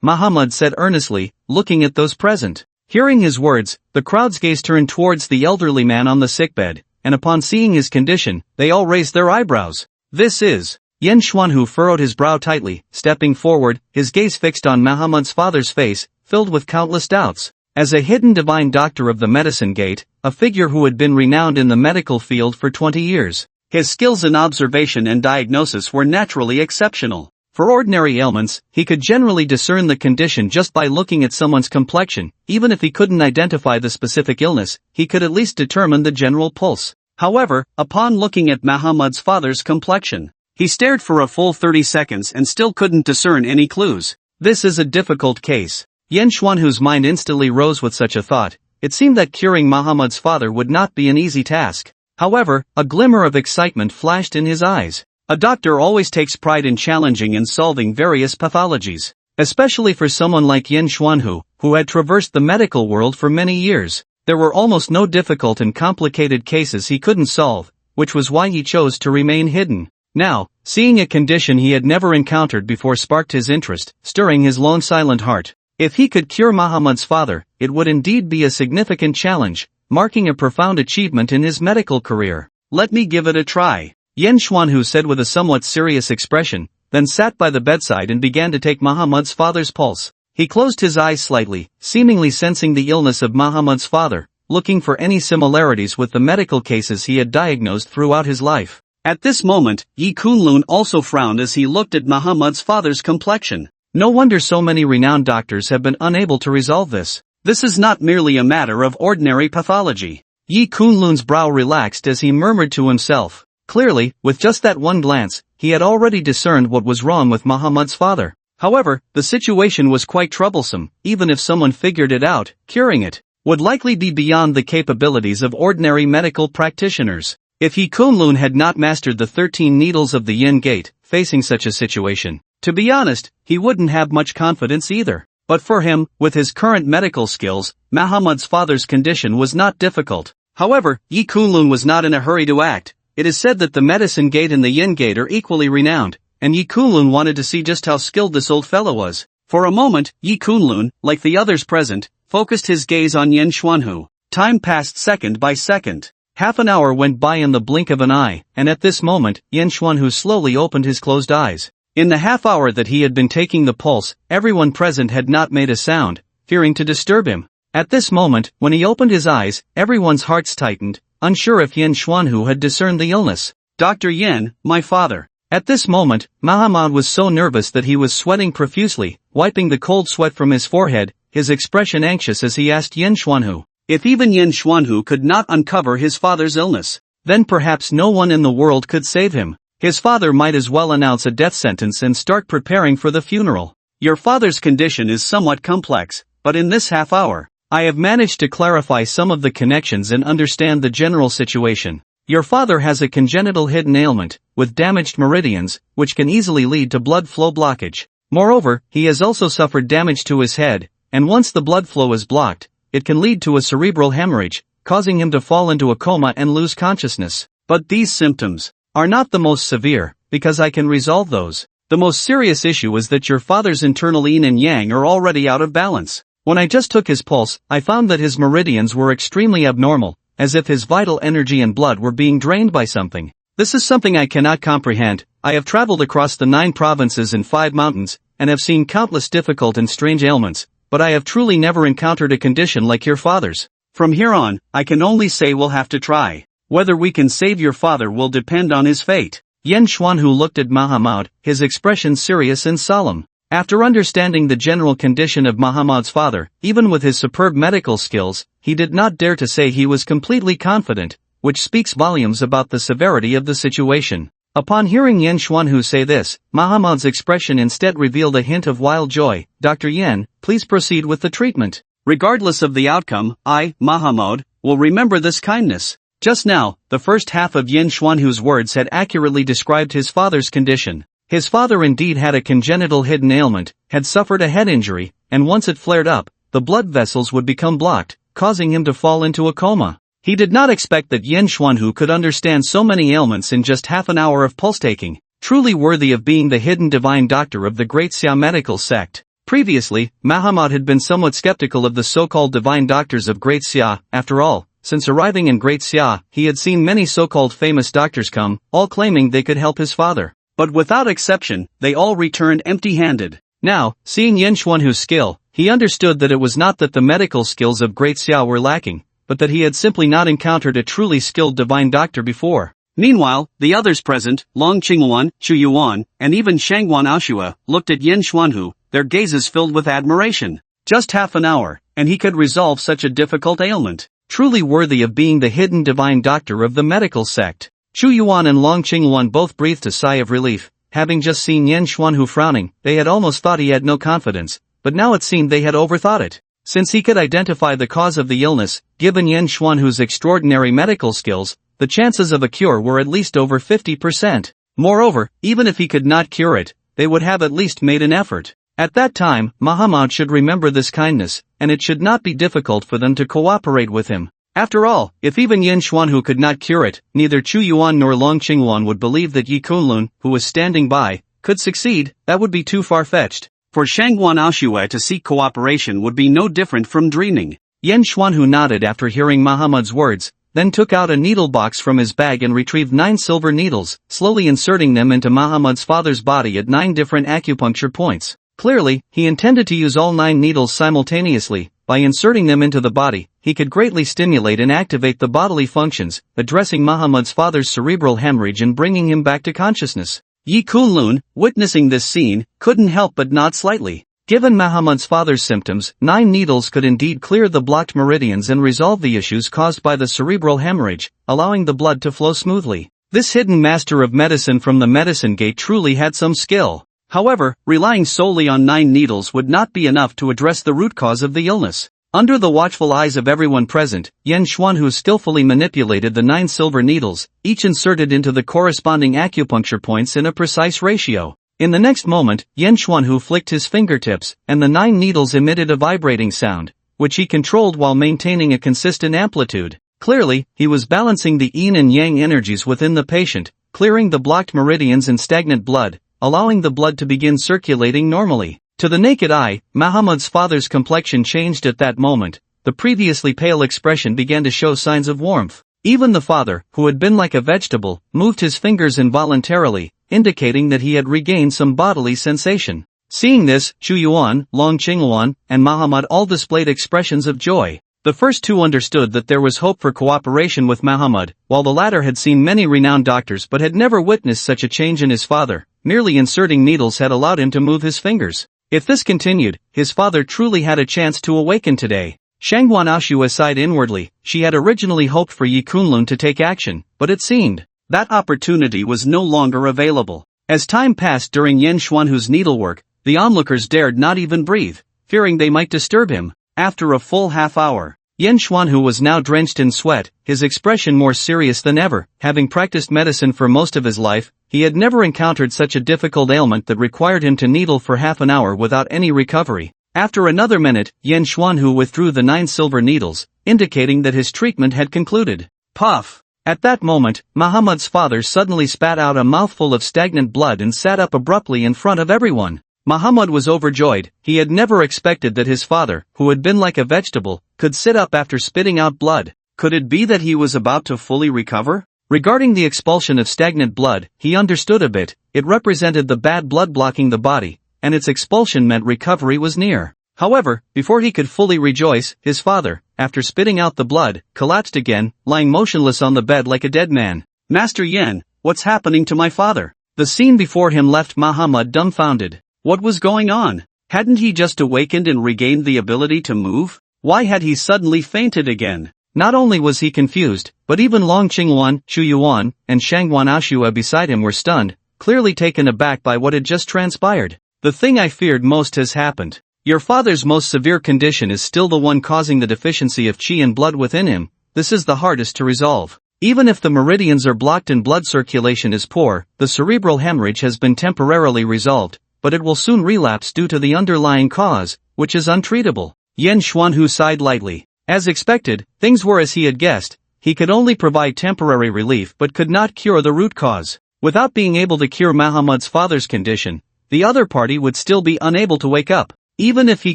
Muhammad said earnestly, looking at those present. Hearing his words, the crowd's gaze turned towards the elderly man on the sickbed, and upon seeing his condition, they all raised their eyebrows. This is Yin Xuanhu furrowed his brow tightly, stepping forward, his gaze fixed on Muhammad's father's face, filled with countless doubts. As a hidden divine doctor of the medicine gate, a figure who had been renowned in the medical field for 20 years, his skills in observation and diagnosis were naturally exceptional. For ordinary ailments, he could generally discern the condition just by looking at someone's complexion. Even if he couldn't identify the specific illness, he could at least determine the general pulse. However, upon looking at Muhammad's father's complexion, he stared for a full 30 seconds and still couldn't discern any clues. This is a difficult case. Yin Xuanhu's mind instantly rose with such a thought. It seemed that curing Muhammad's father would not be an easy task. However, a glimmer of excitement flashed in his eyes. A doctor always takes pride in challenging and solving various pathologies, especially for someone like Yin Xuanhu, who had traversed the medical world for many years. There were almost no difficult and complicated cases he couldn't solve, which was why he chose to remain hidden. Now, seeing a condition he had never encountered before sparked his interest, stirring his long silent heart. If he could cure Muhammad's father, it would indeed be a significant challenge, marking a profound achievement in his medical career. Let me give it a try, Yin Xuanhu said with a somewhat serious expression, then sat by the bedside and began to take Muhammad's father's pulse. He closed his eyes slightly, seemingly sensing the illness of Muhammad's father, looking for any similarities with the medical cases he had diagnosed throughout his life. At this moment, Yi Kunlun also frowned as he looked at Muhammad's father's complexion. No wonder so many renowned doctors have been unable to resolve this. This is not merely a matter of ordinary pathology. Yi Kunlun's brow relaxed as he murmured to himself. Clearly, with just that one glance, he had already discerned what was wrong with Muhammad's father. However, the situation was quite troublesome. Even if someone figured it out, curing it would likely be beyond the capabilities of ordinary medical practitioners. If Yi Kunlun had not mastered the 13 needles of the Yin Gate, facing such a situation, to be honest, he wouldn't have much confidence either. But for him, with his current medical skills, Muhammad's father's condition was not difficult. However, Yi Kunlun was not in a hurry to act. It is said that the medicine gate and the Yin Gate are equally renowned, and Yi Kunlun wanted to see just how skilled this old fellow was. For a moment, Yi Kunlun, like the others present, focused his gaze on Yin Xuanhu. Time passed second by second. Half an hour went by in the blink of an eye, and at this moment, Yin Xuanhu slowly opened his closed eyes. In the half hour that he had been taking the pulse, everyone present had not made a sound, fearing to disturb him. At this moment, when he opened his eyes, everyone's hearts tightened, unsure if Yin Xuanhu had discerned the illness. Dr. Yin, my father. At this moment, Mahamad was so nervous that he was sweating profusely, wiping the cold sweat from his forehead, his expression anxious as he asked Yin Xuanhu. If even Yin Xuanhu could not uncover his father's illness, then perhaps no one in the world could save him. His father might as well announce a death sentence and start preparing for the funeral. Your father's condition is somewhat complex, but in this half hour, I have managed to clarify some of the connections and understand the general situation. Your father has a congenital hidden ailment, with damaged meridians, which can easily lead to blood flow blockage. Moreover, he has also suffered damage to his head, and once the blood flow is blocked, it can lead to a cerebral hemorrhage, causing him to fall into a coma and lose consciousness. But these symptoms are not the most severe, because I can resolve those. The most serious issue is that your father's internal yin and yang are already out of balance. When I just took his pulse, I found that his meridians were extremely abnormal, as if his vital energy and blood were being drained by something. This is something I cannot comprehend. I have traveled across the 9 provinces and 5 mountains, and have seen countless difficult and strange ailments, but I have truly never encountered a condition like your father's. From here on, I can only say we'll have to try. Whether we can save your father will depend on his fate. Yin Xuanhu looked at Mahamad, his expression serious and solemn. After understanding the general condition of Mahamad's father, even with his superb medical skills, he did not dare to say he was completely confident, which speaks volumes about the severity of the situation. Upon hearing Yin Xuanhu say this, Mahamad's expression instead revealed a hint of wild joy. Dr. Yin, please proceed with the treatment. Regardless of the outcome, I, Mahamad, will remember this kindness. Just now, the first half of Yin Xuanhu's words had accurately described his father's condition. His father indeed had a congenital hidden ailment, had suffered a head injury, and once it flared up, the blood vessels would become blocked, causing him to fall into a coma. He did not expect that Yin Xuanhu could understand so many ailments in just half an hour of pulse-taking, truly worthy of being the hidden divine doctor of the Great Xia medical sect. Previously, Mahamad had been somewhat skeptical of the so-called divine doctors of Great Xia. After all, since arriving in Great Xia, he had seen many so-called famous doctors come, all claiming they could help his father. But without exception, they all returned empty-handed. Now, seeing Yin Xuanhu's skill, he understood that it was not that the medical skills of Great Xia were lacking, but that he had simply not encountered a truly skilled divine doctor before. Meanwhile, the others present, Long Qingwan, Chu Yuan, and even Shangwan Aoshua, looked at Yin Xuanhu, their gazes filled with admiration. Just half an hour, and he could resolve such a difficult ailment. Truly worthy of being the hidden divine doctor of the medical sect. Chu Yuan and Long Qingwan both breathed a sigh of relief. Having just seen Yin Xuanhu frowning, they had almost thought he had no confidence, but now it seemed they had overthought it. Since he could identify the cause of the illness, given Yin Xuanhu's extraordinary medical skills, the chances of a cure were at least over 50%. Moreover, even if he could not cure it, they would have at least made an effort. At that time, Mahamad should remember this kindness, and it should not be difficult for them to cooperate with him. After all, if even Yin Xuanhu could not cure it, neither Chu Yuan nor Long Qingwan would believe that Yi Kunlun, who was standing by, could succeed. That would be too far-fetched. For Shangwan Aoshua to seek cooperation would be no different from dreaming. Yin Xuanhu nodded after hearing Mahamad's words, then took out a needle box from his bag and retrieved 9 silver needles, slowly inserting them into Mahamad's father's body at 9 different acupuncture points. Clearly, he intended to use all 9 needles simultaneously. By inserting them into the body, he could greatly stimulate and activate the bodily functions, addressing Mahamad's father's cerebral hemorrhage and bringing him back to consciousness. Yi Kunlun, witnessing this scene, couldn't help but nod slightly. Given Mahamad's father's symptoms, 9 needles could indeed clear the blocked meridians and resolve the issues caused by the cerebral hemorrhage, allowing the blood to flow smoothly. This hidden master of medicine from the medicine gate truly had some skill. However, relying solely on 9 needles would not be enough to address the root cause of the illness. Under the watchful eyes of everyone present, Yin Xuanhu skillfully manipulated the 9 silver needles, each inserted into the corresponding acupuncture points in a precise ratio. In the next moment, Yin Xuanhu flicked his fingertips, and the 9 needles emitted a vibrating sound, which he controlled while maintaining a consistent amplitude. Clearly, he was balancing the yin and yang energies within the patient, clearing the blocked meridians and stagnant blood, allowing the blood to begin circulating normally. To the naked eye, Mahamad's father's complexion changed at that moment. The previously pale expression began to show signs of warmth. Even the father, who had been like a vegetable, moved his fingers involuntarily, indicating that he had regained some bodily sensation. Seeing this, Chu Yuan, Long Qingwan, and Mahamad all displayed expressions of joy. The first two understood that there was hope for cooperation with Muhammad, while the latter had seen many renowned doctors but had never witnessed such a change in his father. Merely inserting needles had allowed him to move his fingers. If this continued, his father truly had a chance to awaken today. Shangwan Ashua sighed inwardly. She had originally hoped for Yi Kunlun to take action, but it seemed that opportunity was no longer available. As time passed during Yen Xuanhu's needlework, the onlookers dared not even breathe, fearing they might disturb him. After a full half hour, Yen Xuanhu was now drenched in sweat, his expression more serious than ever. Having practiced medicine for most of his life, he had never encountered such a difficult ailment that required him to needle for half an hour without any recovery. After another minute, Yen Xuanhu withdrew the 9 silver needles, indicating that his treatment had concluded. Puff! At that moment, Muhammad's father suddenly spat out a mouthful of stagnant blood and sat up abruptly in front of everyone. Muhammad was overjoyed. He had never expected that his father, who had been like a vegetable, could sit up after spitting out blood. Could it be that he was about to fully recover? Regarding the expulsion of stagnant blood, he understood a bit. It represented the bad blood blocking the body, and its expulsion meant recovery was near. However, before he could fully rejoice, his father, after spitting out the blood, collapsed again, lying motionless on the bed like a dead man. Master Yen, what's happening to my father? The scene before him left Muhammad dumbfounded. What was going on? Hadn't he just awakened and regained the ability to move? Why had he suddenly fainted again? Not only was he confused, but even Long Qingwan, Shu Yuan, and Shangwan Ashua beside him were stunned, clearly taken aback by what had just transpired. The thing I feared most has happened. Your father's most severe condition is still the one causing the deficiency of qi and blood within him. This is the hardest to resolve. Even if the meridians are blocked and blood circulation is poor, the cerebral hemorrhage has been temporarily resolved, but it will soon relapse due to the underlying cause, which is untreatable. Yen Xuanhu sighed lightly. As expected, things were as he had guessed. He could only provide temporary relief but could not cure the root cause. Without being able to cure Muhammad's father's condition, the other party would still be unable to wake up. Even if he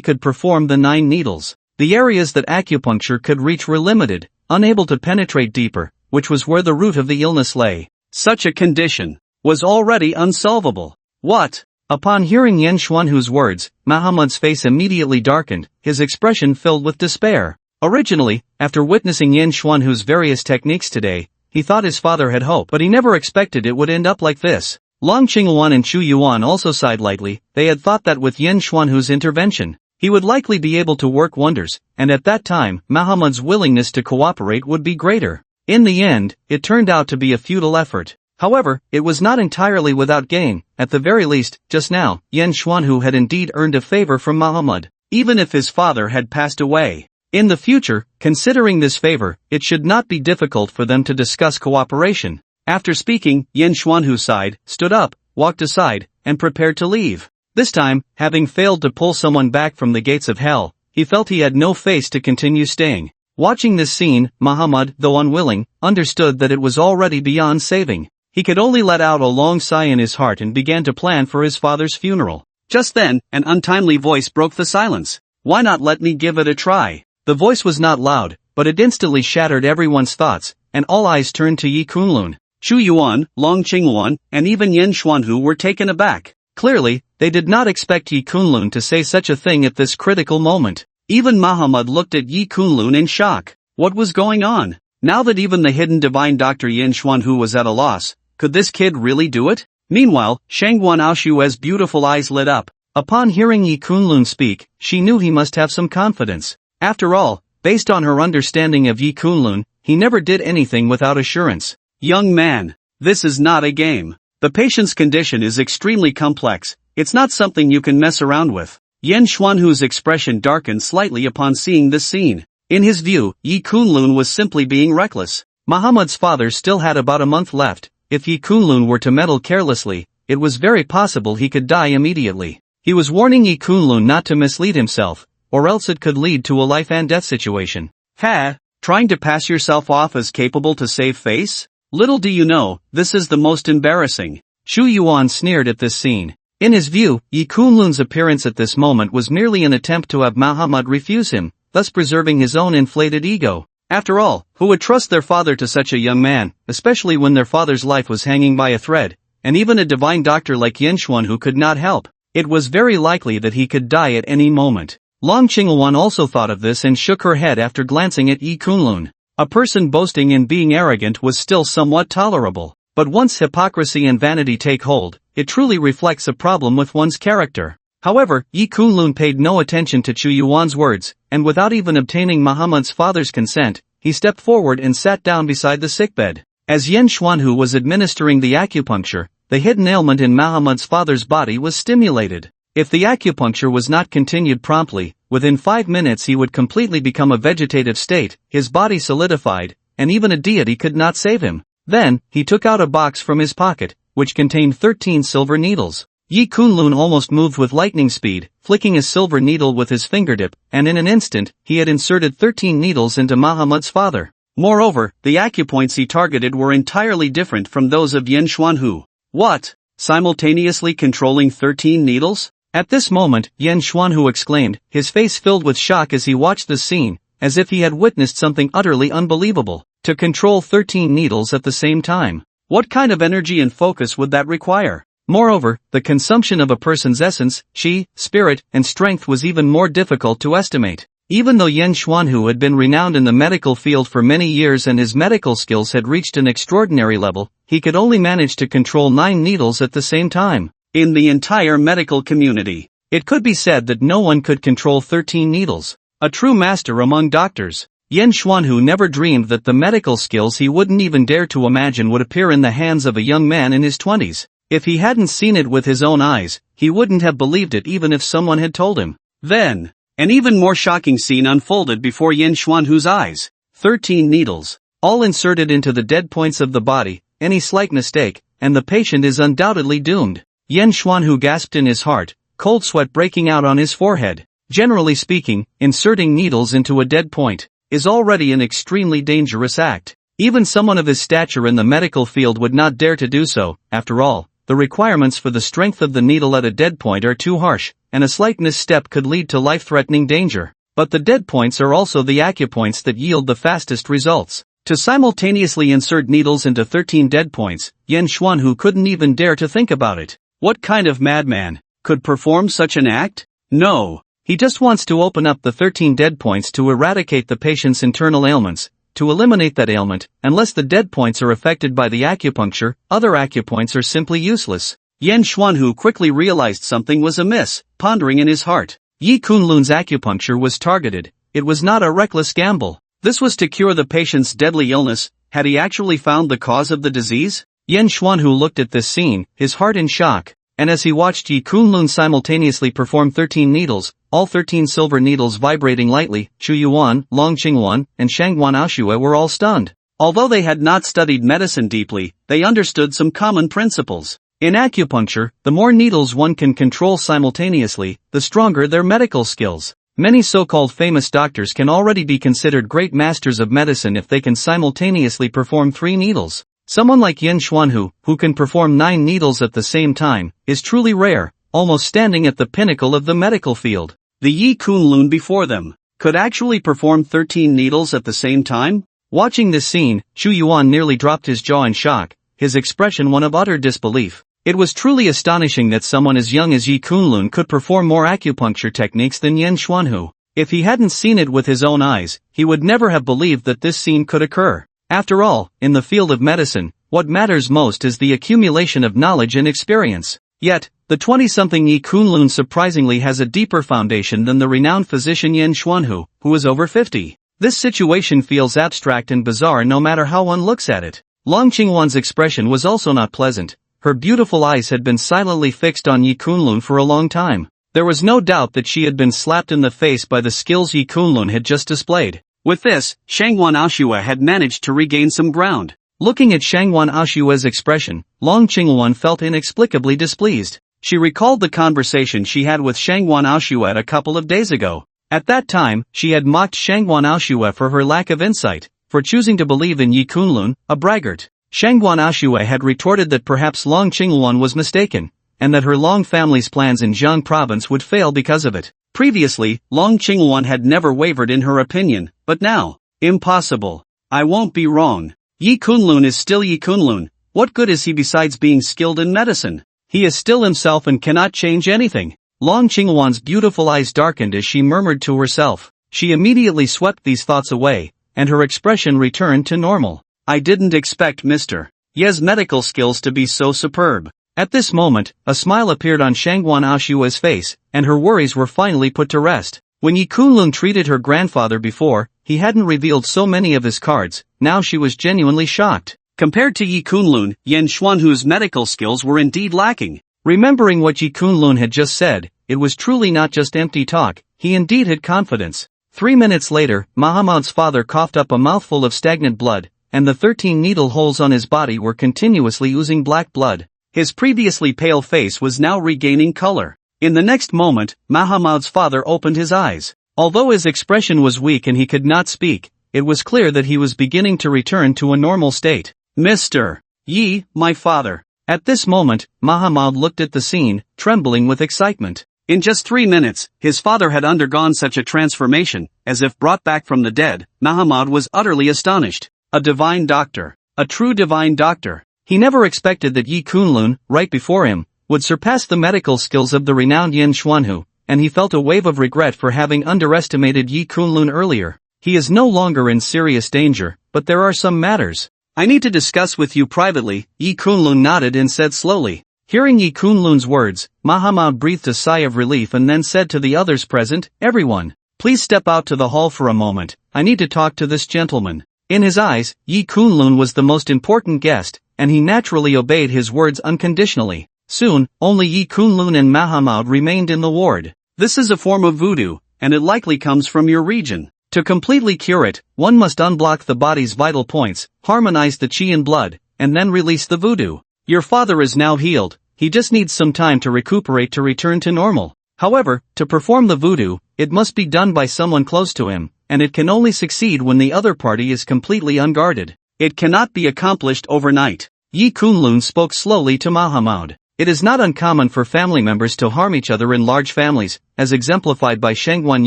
could perform the 9 needles, the areas that acupuncture could reach were limited, unable to penetrate deeper, which was where the root of the illness lay. Such a condition was already unsolvable. What? Upon hearing Yen Xuanhu's words, Muhammad's face immediately darkened, his expression filled with despair. Originally, after witnessing Yen Xuanhu's various techniques today, he thought his father had hope, but he never expected it would end up like this. Long Qingwan and Chu Yuan also sighed lightly. They had thought that with Yen Xuanhu's intervention, he would likely be able to work wonders, and at that time, Muhammad's willingness to cooperate would be greater. In the end, it turned out to be a futile effort. However, it was not entirely without gain. At the very least, just now, Yen Xuanhu had indeed earned a favor from Muhammad, even if his father had passed away. In the future, considering this favor, it should not be difficult for them to discuss cooperation. After speaking, Yen Xuanhu sighed, stood up, walked aside, and prepared to leave. This time, having failed to pull someone back from the gates of hell, he felt he had no face to continue staying. Watching this scene, Muhammad, though unwilling, understood that it was already beyond saving. He could only let out a long sigh in his heart and began to plan for his father's funeral. Just then, an untimely voice broke the silence. Why not let me give it a try? The voice was not loud, but it instantly shattered everyone's thoughts, and all eyes turned to Yi Kunlun. Chu Yuan, Long Qingwan, and even Yen Xuanhu were taken aback. Clearly, they did not expect Yi Kunlun to say such a thing at this critical moment. Even Muhammad looked at Yi Kunlun in shock. What was going on? Now that even the hidden divine Dr. Yen Xuanhu was at a loss, could this kid really do it? Meanwhile, Shangwan Aoshua's beautiful eyes lit up. Upon hearing Yi Kunlun speak, she knew he must have some confidence. After all, based on her understanding of Yi Kunlun, he never did anything without assurance. Young man, this is not a game. The patient's condition is extremely complex. It's not something you can mess around with. Yen Xuanhu's expression darkened slightly upon seeing this scene. In his view, Yi Kunlun was simply being reckless. Muhammad's father still had about a month left. If Yi Kunlun were to meddle carelessly, it was very possible he could die immediately. He was warning Yi Kunlun not to mislead himself, or else it could lead to a life and death situation. Ha! Trying to pass yourself off as capable to save face? Little do you know, this is the most embarrassing. Chu Yuan sneered at this scene. In his view, Yi Kunlun's appearance at this moment was merely an attempt to have Muhammad refuse him, thus preserving his own inflated ego. After all, who would trust their father to such a young man, especially when their father's life was hanging by a thread, and even a divine doctor like Yen Xuanhu could not help. It was very likely that he could die at any moment. Long Qingluan also thought of this and shook her head after glancing at Yi Kunlun. A person boasting and being arrogant was still somewhat tolerable, but once hypocrisy and vanity take hold, it truly reflects a problem with one's character. However, Yi Kunlun paid no attention to Chu Yuan's words, and without even obtaining Muhammad's father's consent, he stepped forward and sat down beside the sickbed. As Yen Xuanhu was administering the acupuncture, the hidden ailment in Muhammad's father's body was stimulated. If the acupuncture was not continued promptly, within 5 minutes he would completely become a vegetative state, his body solidified, and even a deity could not save him. Then, he took out a box from his pocket, which contained 13 silver needles. Yi Kunlun almost moved with lightning speed, flicking a silver needle with his fingertip, and in an instant, he had inserted 13 needles into Muhammad's father. Moreover, the acupoints he targeted were entirely different from those of Yen Xuanhu. What? Simultaneously controlling 13 needles? At this moment, Yen Xuanhu exclaimed, his face filled with shock as he watched the scene, as if he had witnessed something utterly unbelievable. To control 13 needles at the same time. What kind of energy and focus would that require? Moreover, the consumption of a person's essence, qi, spirit, and strength was even more difficult to estimate. Even though Yen Xuanhu had been renowned in the medical field for many years and his medical skills had reached an extraordinary level, he could only manage to control 9 needles at the same time. In the entire medical community, it could be said that no one could control 13 needles. A true master among doctors. Yen Xuanhu never dreamed that the medical skills he wouldn't even dare to imagine would appear in the hands of a young man in his 20s. If he hadn't seen it with his own eyes, he wouldn't have believed it even if someone had told him. Then, an even more shocking scene unfolded before Yen Xuanhu's eyes. 13 needles, all inserted into the dead points of the body, any slight mistake, and the patient is undoubtedly doomed. Yen Xuanhu gasped in his heart, cold sweat breaking out on his forehead. Generally speaking, inserting needles into a dead point is already an extremely dangerous act. Even someone of his stature in the medical field would not dare to do so. After all, the requirements for the strength of the needle at a dead point are too harsh, and a slight misstep could lead to life-threatening danger. But the dead points are also the acupoints that yield the fastest results. To simultaneously insert needles into 13 dead points, Yen Xuanhu couldn't even dare to think about it. What kind of madman could perform such an act? No. He just wants to open up the 13 dead points to eradicate the patient's internal ailments. To eliminate that ailment, unless the dead points are affected by the acupuncture, other acupoints are simply useless. Yen Xuanhu quickly realized something was amiss, pondering in his heart. Yi Kunlun's acupuncture was targeted. It was not a reckless gamble. This was to cure the patient's deadly illness. Had he actually found the cause of the disease? Yen Xuanhu looked at this scene, his heart in shock. And as he watched Yi Kunlun simultaneously perform 13 needles, all 13 silver needles vibrating lightly, Chu Yuan, Long Qingluan, and Shangguan Aoshue were all stunned. Although they had not studied medicine deeply, they understood some common principles. In acupuncture, the more needles one can control simultaneously, the stronger their medical skills. Many so-called famous doctors can already be considered great masters of medicine if they can simultaneously perform 3 needles. Someone like Yen Xuanhu, who can perform 9 needles at the same time, is truly rare, almost standing at the pinnacle of the medical field. The Yi Kunlun before them could actually perform 13 needles at the same time? Watching this scene, Chu Yuan nearly dropped his jaw in shock, his expression one of utter disbelief. It was truly astonishing that someone as young as Yi Kunlun could perform more acupuncture techniques than Yen Xuanhu. If he hadn't seen it with his own eyes, he would never have believed that this scene could occur. After all, in the field of medicine, what matters most is the accumulation of knowledge and experience. Yet, the 20-something Yi Kunlun surprisingly has a deeper foundation than the renowned physician Yen Xuanhu, who is over 50. This situation feels abstract and bizarre no matter how one looks at it. Long Qingluan's expression was also not pleasant. Her beautiful eyes had been silently fixed on Yi Kunlun for a long time. There was no doubt that she had been slapped in the face by the skills Yi Kunlun had just displayed. With this, Shangguan Aoshue had managed to regain some ground. Looking at Shangguan Aoshue's expression, Long Qingluan felt inexplicably displeased. She recalled the conversation she had with Shangguan Aoshue a couple of days ago. At that time, she had mocked Shangguan Aoshue for her lack of insight, for choosing to believe in Yi Kunlun, a braggart. Shangguan Aoshue had retorted that perhaps Long Qingluan was mistaken, and that her Long family's plans in Jiang province would fail because of it. Previously, Long Qingluan had never wavered in her opinion, but now, impossible. I won't be wrong. Yi Kunlun is still Yi Kunlun. What good is he besides being skilled in medicine? He is still himself and cannot change anything. Long Qingwan's beautiful eyes darkened as she murmured to herself. She immediately swept these thoughts away, and her expression returned to normal. I didn't expect Mr. Ye's medical skills to be so superb. At this moment, a smile appeared on Shangwan Ashua's face, and her worries were finally put to rest. When Yi Kunlun treated her grandfather before, he hadn't revealed so many of his cards. Now she was genuinely shocked. Compared to Yi Kunlun, Yan Xuanhu's medical skills were indeed lacking. Remembering what Yi Kunlun had just said, it was truly not just empty talk, he indeed had confidence. 3 minutes later, Muhammad's father coughed up a mouthful of stagnant blood, and the 13 needle holes on his body were continuously oozing black blood. His previously pale face was now regaining color. In the next moment, Muhammad's father opened his eyes. Although his expression was weak and he could not speak, it was clear that he was beginning to return to a normal state. Mr. Yi, my father. At this moment, Muhammad looked at the scene, trembling with excitement. In just 3 minutes, his father had undergone such a transformation, as if brought back from the dead. Muhammad was utterly astonished. A divine doctor. A true divine doctor. He never expected that Yi Kunlun, right before him, would surpass the medical skills of the renowned Yan Xuanhu, and he felt a wave of regret for having underestimated Yi Kunlun earlier. He is no longer in serious danger, but there are some matters I need to discuss with you privately. Yi Kunlun nodded and said slowly. Hearing Yi Kunlun's words, Muhammad breathed a sigh of relief and then said to the others present, everyone, please step out to the hall for a moment, I need to talk to this gentleman. In his eyes, Yi Kunlun was the most important guest, and he naturally obeyed his words unconditionally. Soon, only Yi Kunlun and Muhammad remained in the ward. This is a form of voodoo, and it likely comes from your region. To completely cure it, one must unblock the body's vital points, harmonize the qi in blood, and then release the voodoo. Your father is now healed, he just needs some time to recuperate to return to normal. However, to perform the voodoo, it must be done by someone close to him, and it can only succeed when the other party is completely unguarded. It cannot be accomplished overnight. Yi Kunlun spoke slowly to Muhammad. It is not uncommon for family members to harm each other in large families, as exemplified by Shangwan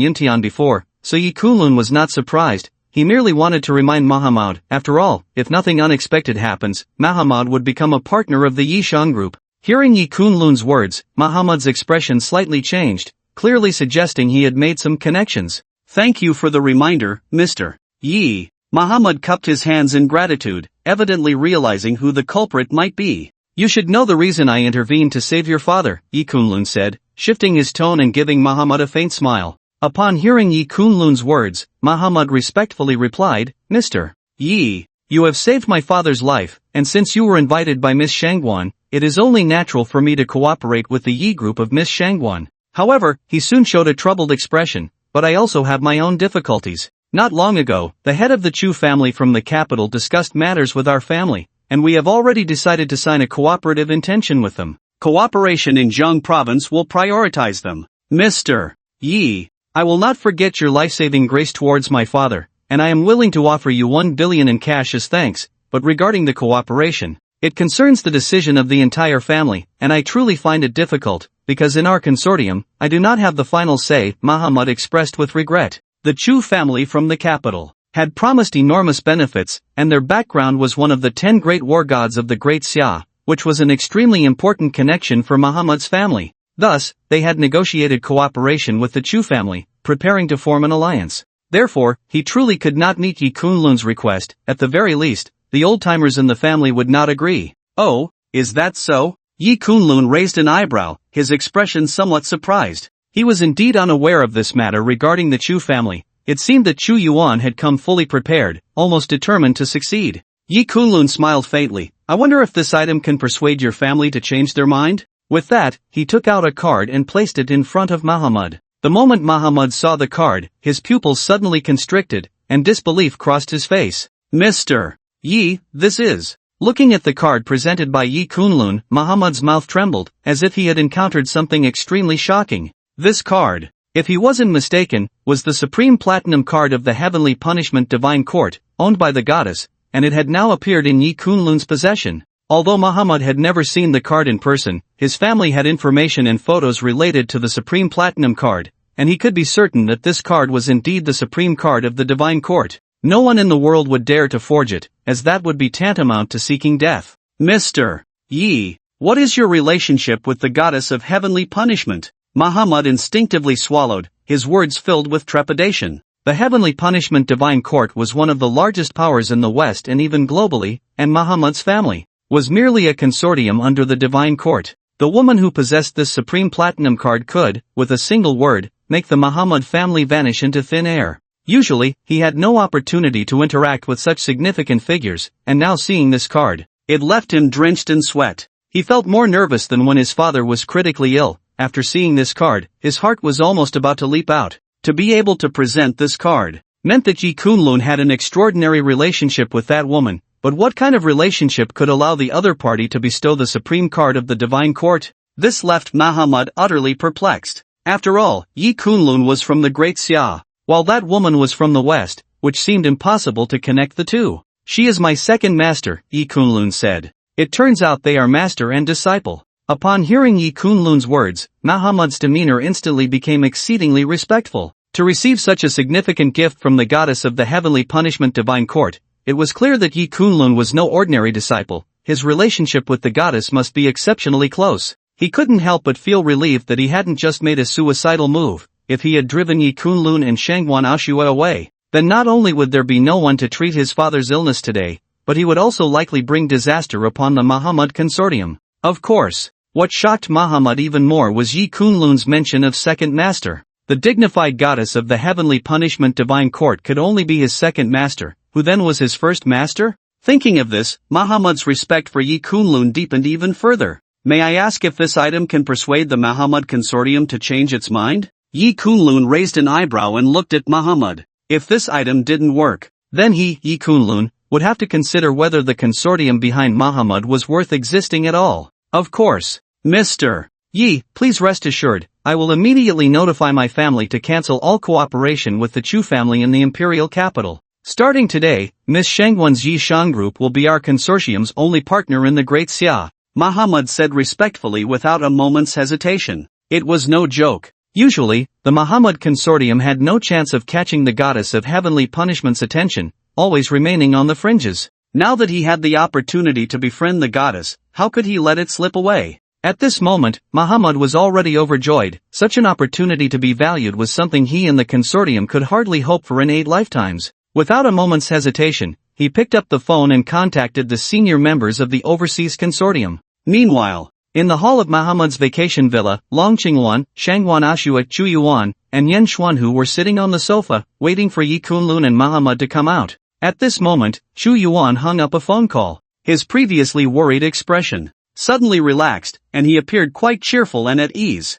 Yuntian before, so Yi Kunlun was not surprised. He merely wanted to remind Muhammad, after all, if nothing unexpected happens, Muhammad would become a partner of the Yi Shang group. Hearing Yi Kunlun's words, Muhammad's expression slightly changed, clearly suggesting he had made some connections. Thank you for the reminder, Mr. Yi. Muhammad cupped his hands in gratitude, evidently realizing who the culprit might be. You should know the reason I intervened to save your father, Yi Kunlun said, shifting his tone and giving Muhammad a faint smile. Upon hearing Yi Kunlun's words, Muhammad respectfully replied, Mr. Yi, you have saved my father's life, and since you were invited by Miss Shangwan, it is only natural for me to cooperate with the Yi group of Miss Shangwan. However, he soon showed a troubled expression, but I also have my own difficulties. Not long ago, the head of the Chu family from the capital discussed matters with our family, and we have already decided to sign a cooperative intention with them. Cooperation in Jiang province will prioritize them. Mr. Yi, I will not forget your life-saving grace towards my father, and I am willing to offer you 1 billion in cash as thanks, but regarding the cooperation, it concerns the decision of the entire family, and I truly find it difficult, because in our consortium, I do not have the final say, Muhammad expressed with regret. The Chu family from the capital had promised enormous benefits, and their background was one of the 10 great war gods of the Great Xia, which was an extremely important connection for Muhammad's family. Thus, they had negotiated cooperation with the Chu family, preparing to form an alliance. Therefore, he truly could not meet Yi Kunlun's request. At the very least, the old-timers in the family would not agree. Oh, is that so? Yi Kunlun raised an eyebrow, his expression somewhat surprised. He was indeed unaware of this matter regarding the Chu family. It seemed that Chu Yuan had come fully prepared, almost determined to succeed. Yi Kunlun smiled faintly. I wonder if this item can persuade your family to change their mind? With that, he took out a card and placed it in front of Muhammad. The moment Muhammad saw the card, his pupils suddenly constricted, and disbelief crossed his face. Mr. Yi, this is. Looking at the card presented by Yi Kunlun, Muhammad's mouth trembled, as if he had encountered something extremely shocking. This card, if he wasn't mistaken, was the supreme platinum card of the Heavenly Punishment Divine Court, owned by the goddess, and it had now appeared in Yi Kunlun's possession. Although Muhammad had never seen the card in person, his family had information and photos related to the Supreme Platinum card, and he could be certain that this card was indeed the Supreme Card of the Divine Court. No one in the world would dare to forge it, as that would be tantamount to seeking death. Mr. Yi, what is your relationship with the goddess of heavenly punishment? Muhammad instinctively swallowed, his words filled with trepidation. The Heavenly Punishment Divine Court was one of the largest powers in the West and even globally, and Muhammad's family was merely a consortium under the Divine Court. The woman who possessed this supreme platinum card could, with a single word, make the Muhammad family vanish into thin air. Usually, he had no opportunity to interact with such significant figures, and now seeing this card, it left him drenched in sweat. He felt more nervous than when his father was critically ill. After seeing this card, his heart was almost about to leap out. To be able to present this card meant that Yi Kunlun had an extraordinary relationship with that woman, but what kind of relationship could allow the other party to bestow the supreme card of the Divine Court? This left Muhammad utterly perplexed. After all, Yi Kunlun was from the Great Xia, while that woman was from the West, which seemed impossible to connect the two. She is my second master, Yi Kunlun said. It turns out they are master and disciple. Upon hearing Yi Kunlun's words, Muhammad's demeanor instantly became exceedingly respectful. To receive such a significant gift from the goddess of the Heavenly Punishment Divine Court, it was clear that Yi Kunlun was no ordinary disciple. His relationship with the goddess must be exceptionally close. He couldn't help but feel relieved that he hadn't just made a suicidal move. If he had driven Yi Kunlun and Shangwan Ashua away, then not only would there be no one to treat his father's illness today, but he would also likely bring disaster upon the Muhammad consortium. Of course, what shocked Muhammad even more was Yi Kunlun's mention of second master. The dignified goddess of the Heavenly Punishment Divine Court could only be his second master, who then was his first master? Thinking of this, Muhammad's respect for Yi Kunlun deepened even further. May I ask if this item can persuade the Muhammad consortium to change its mind? Yi Kunlun raised an eyebrow and looked at Muhammad. If this item didn't work, then he, Yi Kunlun, would have to consider whether the consortium behind Muhammad was worth existing at all. Of course, Mr. Yi, please rest assured, I will immediately notify my family to cancel all cooperation with the Chu family in the imperial capital. Starting today, Miss Shangwan's Yi Shang Group will be our consortium's only partner in the Great Xia, Muhammad said respectfully without a moment's hesitation. It was no joke. Usually, the Muhammad consortium had no chance of catching the goddess of heavenly punishment's attention, always remaining on the fringes. Now that he had the opportunity to befriend the goddess, how could he let it slip away? At this moment, Muhammad was already overjoyed. Such an opportunity to be valued was something he and the consortium could hardly hope for in 8 lifetimes. Without a moment's hesitation, he picked up the phone and contacted the senior members of the overseas consortium. Meanwhile, in the hall of Muhammad's vacation villa, Long Qingwan, Shangwan Ashua, Chu Yuan, and Yen Xuanhu were sitting on the sofa, waiting for Yi Kunlun and Muhammad to come out. At this moment, Chu Yuan hung up a phone call. His previously worried expression suddenly relaxed, and he appeared quite cheerful and at ease.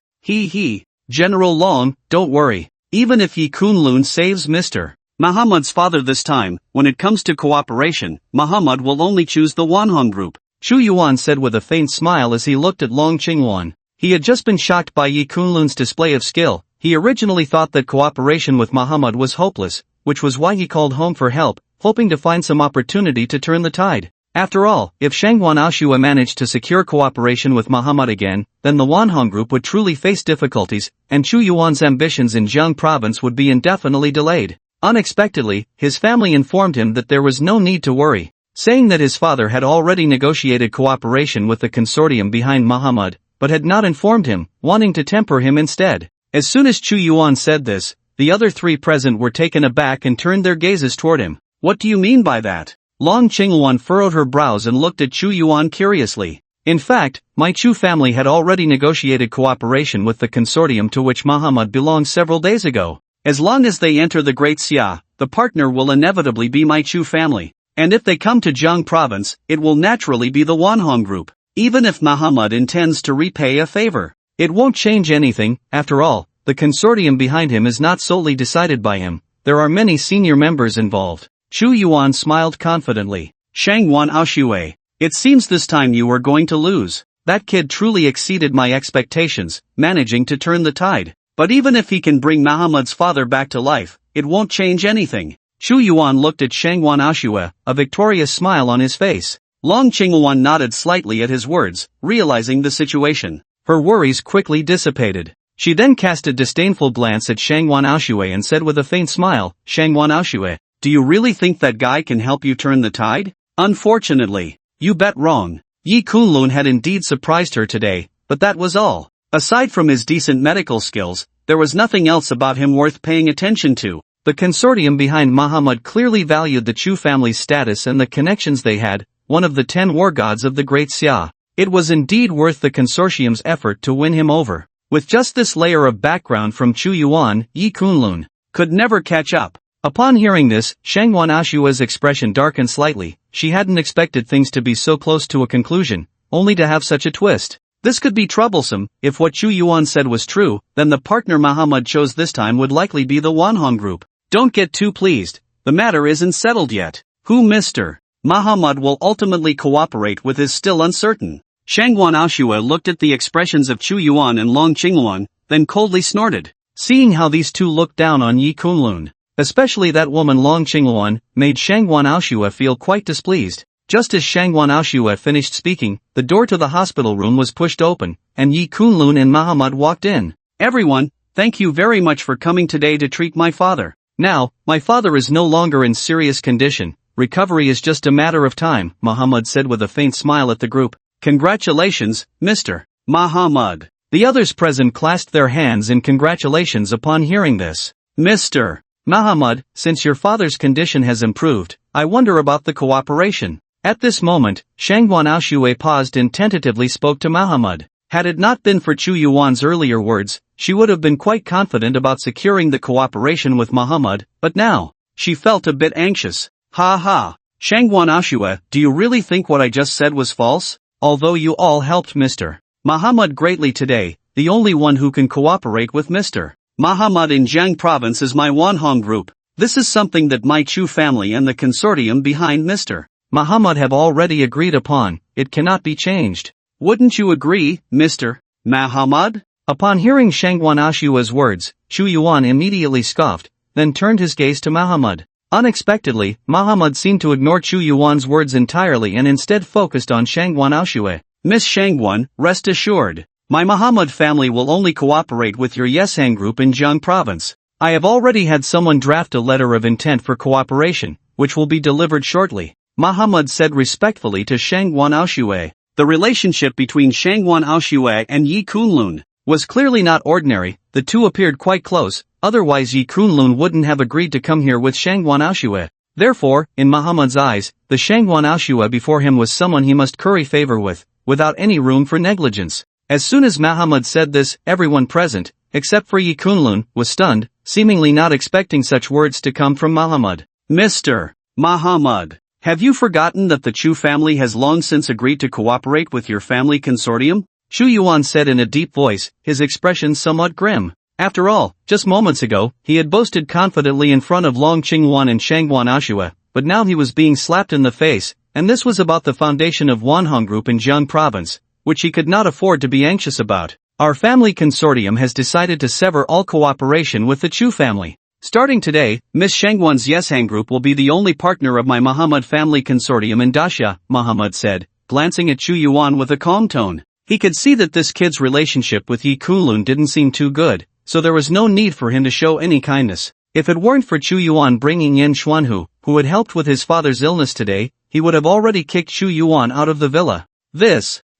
General Long, don't worry. Even if Yi Kunlun saves Mr. Muhammad's father this time, when it comes to cooperation, Muhammad will only choose the Wanhong group, Chu Yuan said with a faint smile as he looked at Long Qingwan. He had just been shocked by Yi Kunlun's display of skill. He originally thought that cooperation with Muhammad was hopeless, which was why he called home for help, hoping to find some opportunity to turn the tide. After all, if Shangwan Ashua managed to secure cooperation with Muhammad again, then the Wanhong group would truly face difficulties, and Chu Yuan's ambitions in Jiang province would be indefinitely delayed. Unexpectedly, his family informed him that there was no need to worry, saying that his father had already negotiated cooperation with the consortium behind Muhammad, but had not informed him, wanting to temper him instead. As soon as Chu Yuan said this, the other 3 present were taken aback and turned their gazes toward him. What do you mean by that? Long Qingwan furrowed her brows and looked at Chu Yuan curiously. In fact, my Chu family had already negotiated cooperation with the consortium to which Muhammad belonged several days ago. As long as they enter the Great Xia, the partner will inevitably be my Chu family. And if they come to Jiang province, it will naturally be the Wanhong group. Even if Muhammad intends to repay a favor, it won't change anything. After all, the consortium behind him is not solely decided by him. There are many senior members involved. Chu Yuan smiled confidently. Shangwan Aoshui, it seems this time you are going to lose. That kid truly exceeded my expectations, managing to turn the tide. But even if he can bring Muhammad's father back to life, it won't change anything. Chu Yuan looked at Shangwan Aoshui, a victorious smile on his face. Long Qingwan nodded slightly at his words, realizing the situation. Her worries quickly dissipated. She then cast a disdainful glance at Shangwan Aoshui and said with a faint smile, Shangwan Aoshui, do you really think that guy can help you turn the tide? Unfortunately, you bet wrong. Yi Kunlun had indeed surprised her today, but that was all. Aside from his decent medical skills, there was nothing else about him worth paying attention to. The consortium behind Muhammad clearly valued the Chu family's status and the connections they had, one of the 10 war gods of the Great Xia. It was indeed worth the consortium's effort to win him over. With just this layer of background from Chu Yuan, Yi Kunlun could never catch up. Upon hearing this, Shangwan Ashua's expression darkened slightly. She hadn't expected things to be so close to a conclusion, only to have such a twist. This could be troublesome. If what Chu Yuan said was true, then the partner Muhammad chose this time would likely be the Wanhong group. Don't get too pleased. The matter isn't settled yet. Who Mr. Muhammad will ultimately cooperate with is still uncertain. Shangwan Ashua looked at the expressions of Chu Yuan and Long Qingluan, then coldly snorted. Seeing how these two looked down on Yi Kunlun, especially that woman Long Qingluan, made Shangwan Ashua feel quite displeased. Just as Shangwan Ashua finished speaking, the door to the hospital room was pushed open, and Yi Kunlun and Muhammad walked in. Everyone, thank you very much for coming today to treat my father. Now, my father is no longer in serious condition. Recovery is just a matter of time, Muhammad said with a faint smile at the group. Congratulations, Mr. Muhammad. The others present clasped their hands in congratulations upon hearing this. Mr. Muhammad, since your father's condition has improved, I wonder about the cooperation. At this moment, Shangwan Ashue paused and tentatively spoke to Muhammad. Had it not been for Chu Yuan's earlier words, she would have been quite confident about securing the cooperation with Muhammad, but now, she felt a bit anxious. Ha ha. Shangwan Ashua, do you really think what I just said was false? Although you all helped Mr. Muhammad greatly today, the only one who can cooperate with Mr. Muhammad in Jiang province is my Wanhong group. This is something that my Chu family and the consortium behind Mr. Muhammad have already agreed upon. It cannot be changed. Wouldn't you agree, Mr. Muhammad? Upon hearing Shangwan Ashua's words, Chu Yuan immediately scoffed, then turned his gaze to Muhammad. Unexpectedly, Muhammad seemed to ignore Chu Yuan's words entirely and instead focused on Shangwan Ashue. Miss Shangwan, rest assured, my Muhammad family will only cooperate with your Yeshang group in Jiang province. I have already had someone draft a letter of intent for cooperation, which will be delivered shortly, Muhammad said respectfully to Shangwan Ashue. The relationship between Shangwan Ashue and Yi Kunlun was clearly not ordinary. The two appeared quite close, otherwise Yi Kunlun wouldn't have agreed to come here with Shangwan Ashue. Therefore, in Muhammad's eyes, the Shangwan Ashue before him was someone he must curry favor with, without any room for negligence. As soon as Muhammad said this, everyone present, except for Yi Kunlun, was stunned, seemingly not expecting such words to come from Muhammad. Mr. Muhammad, have you forgotten that the Chu family has long since agreed to cooperate with your family consortium? Chu Yuan said in a deep voice, his expression somewhat grim. After all, just moments ago, he had boasted confidently in front of Long Qingluan and Shangwan Ashua, but now he was being slapped in the face, and this was about the foundation of Wanhong Group in Jiang province, which he could not afford to be anxious about. Our family consortium has decided to sever all cooperation with the Chu family. Starting today, Miss Shangwan's Yeshang group will be the only partner of my Muhammad family consortium in Daxia, Muhammad said, glancing at Chu Yuan with a calm tone. He could see that this kid's relationship with Yi Kunlun didn't seem too good, so there was no need for him to show any kindness. If it weren't for Chu Yuan bringing in Xuanhu, who had helped with his father's illness today, he would have already kicked Chu Yuan out of the villa.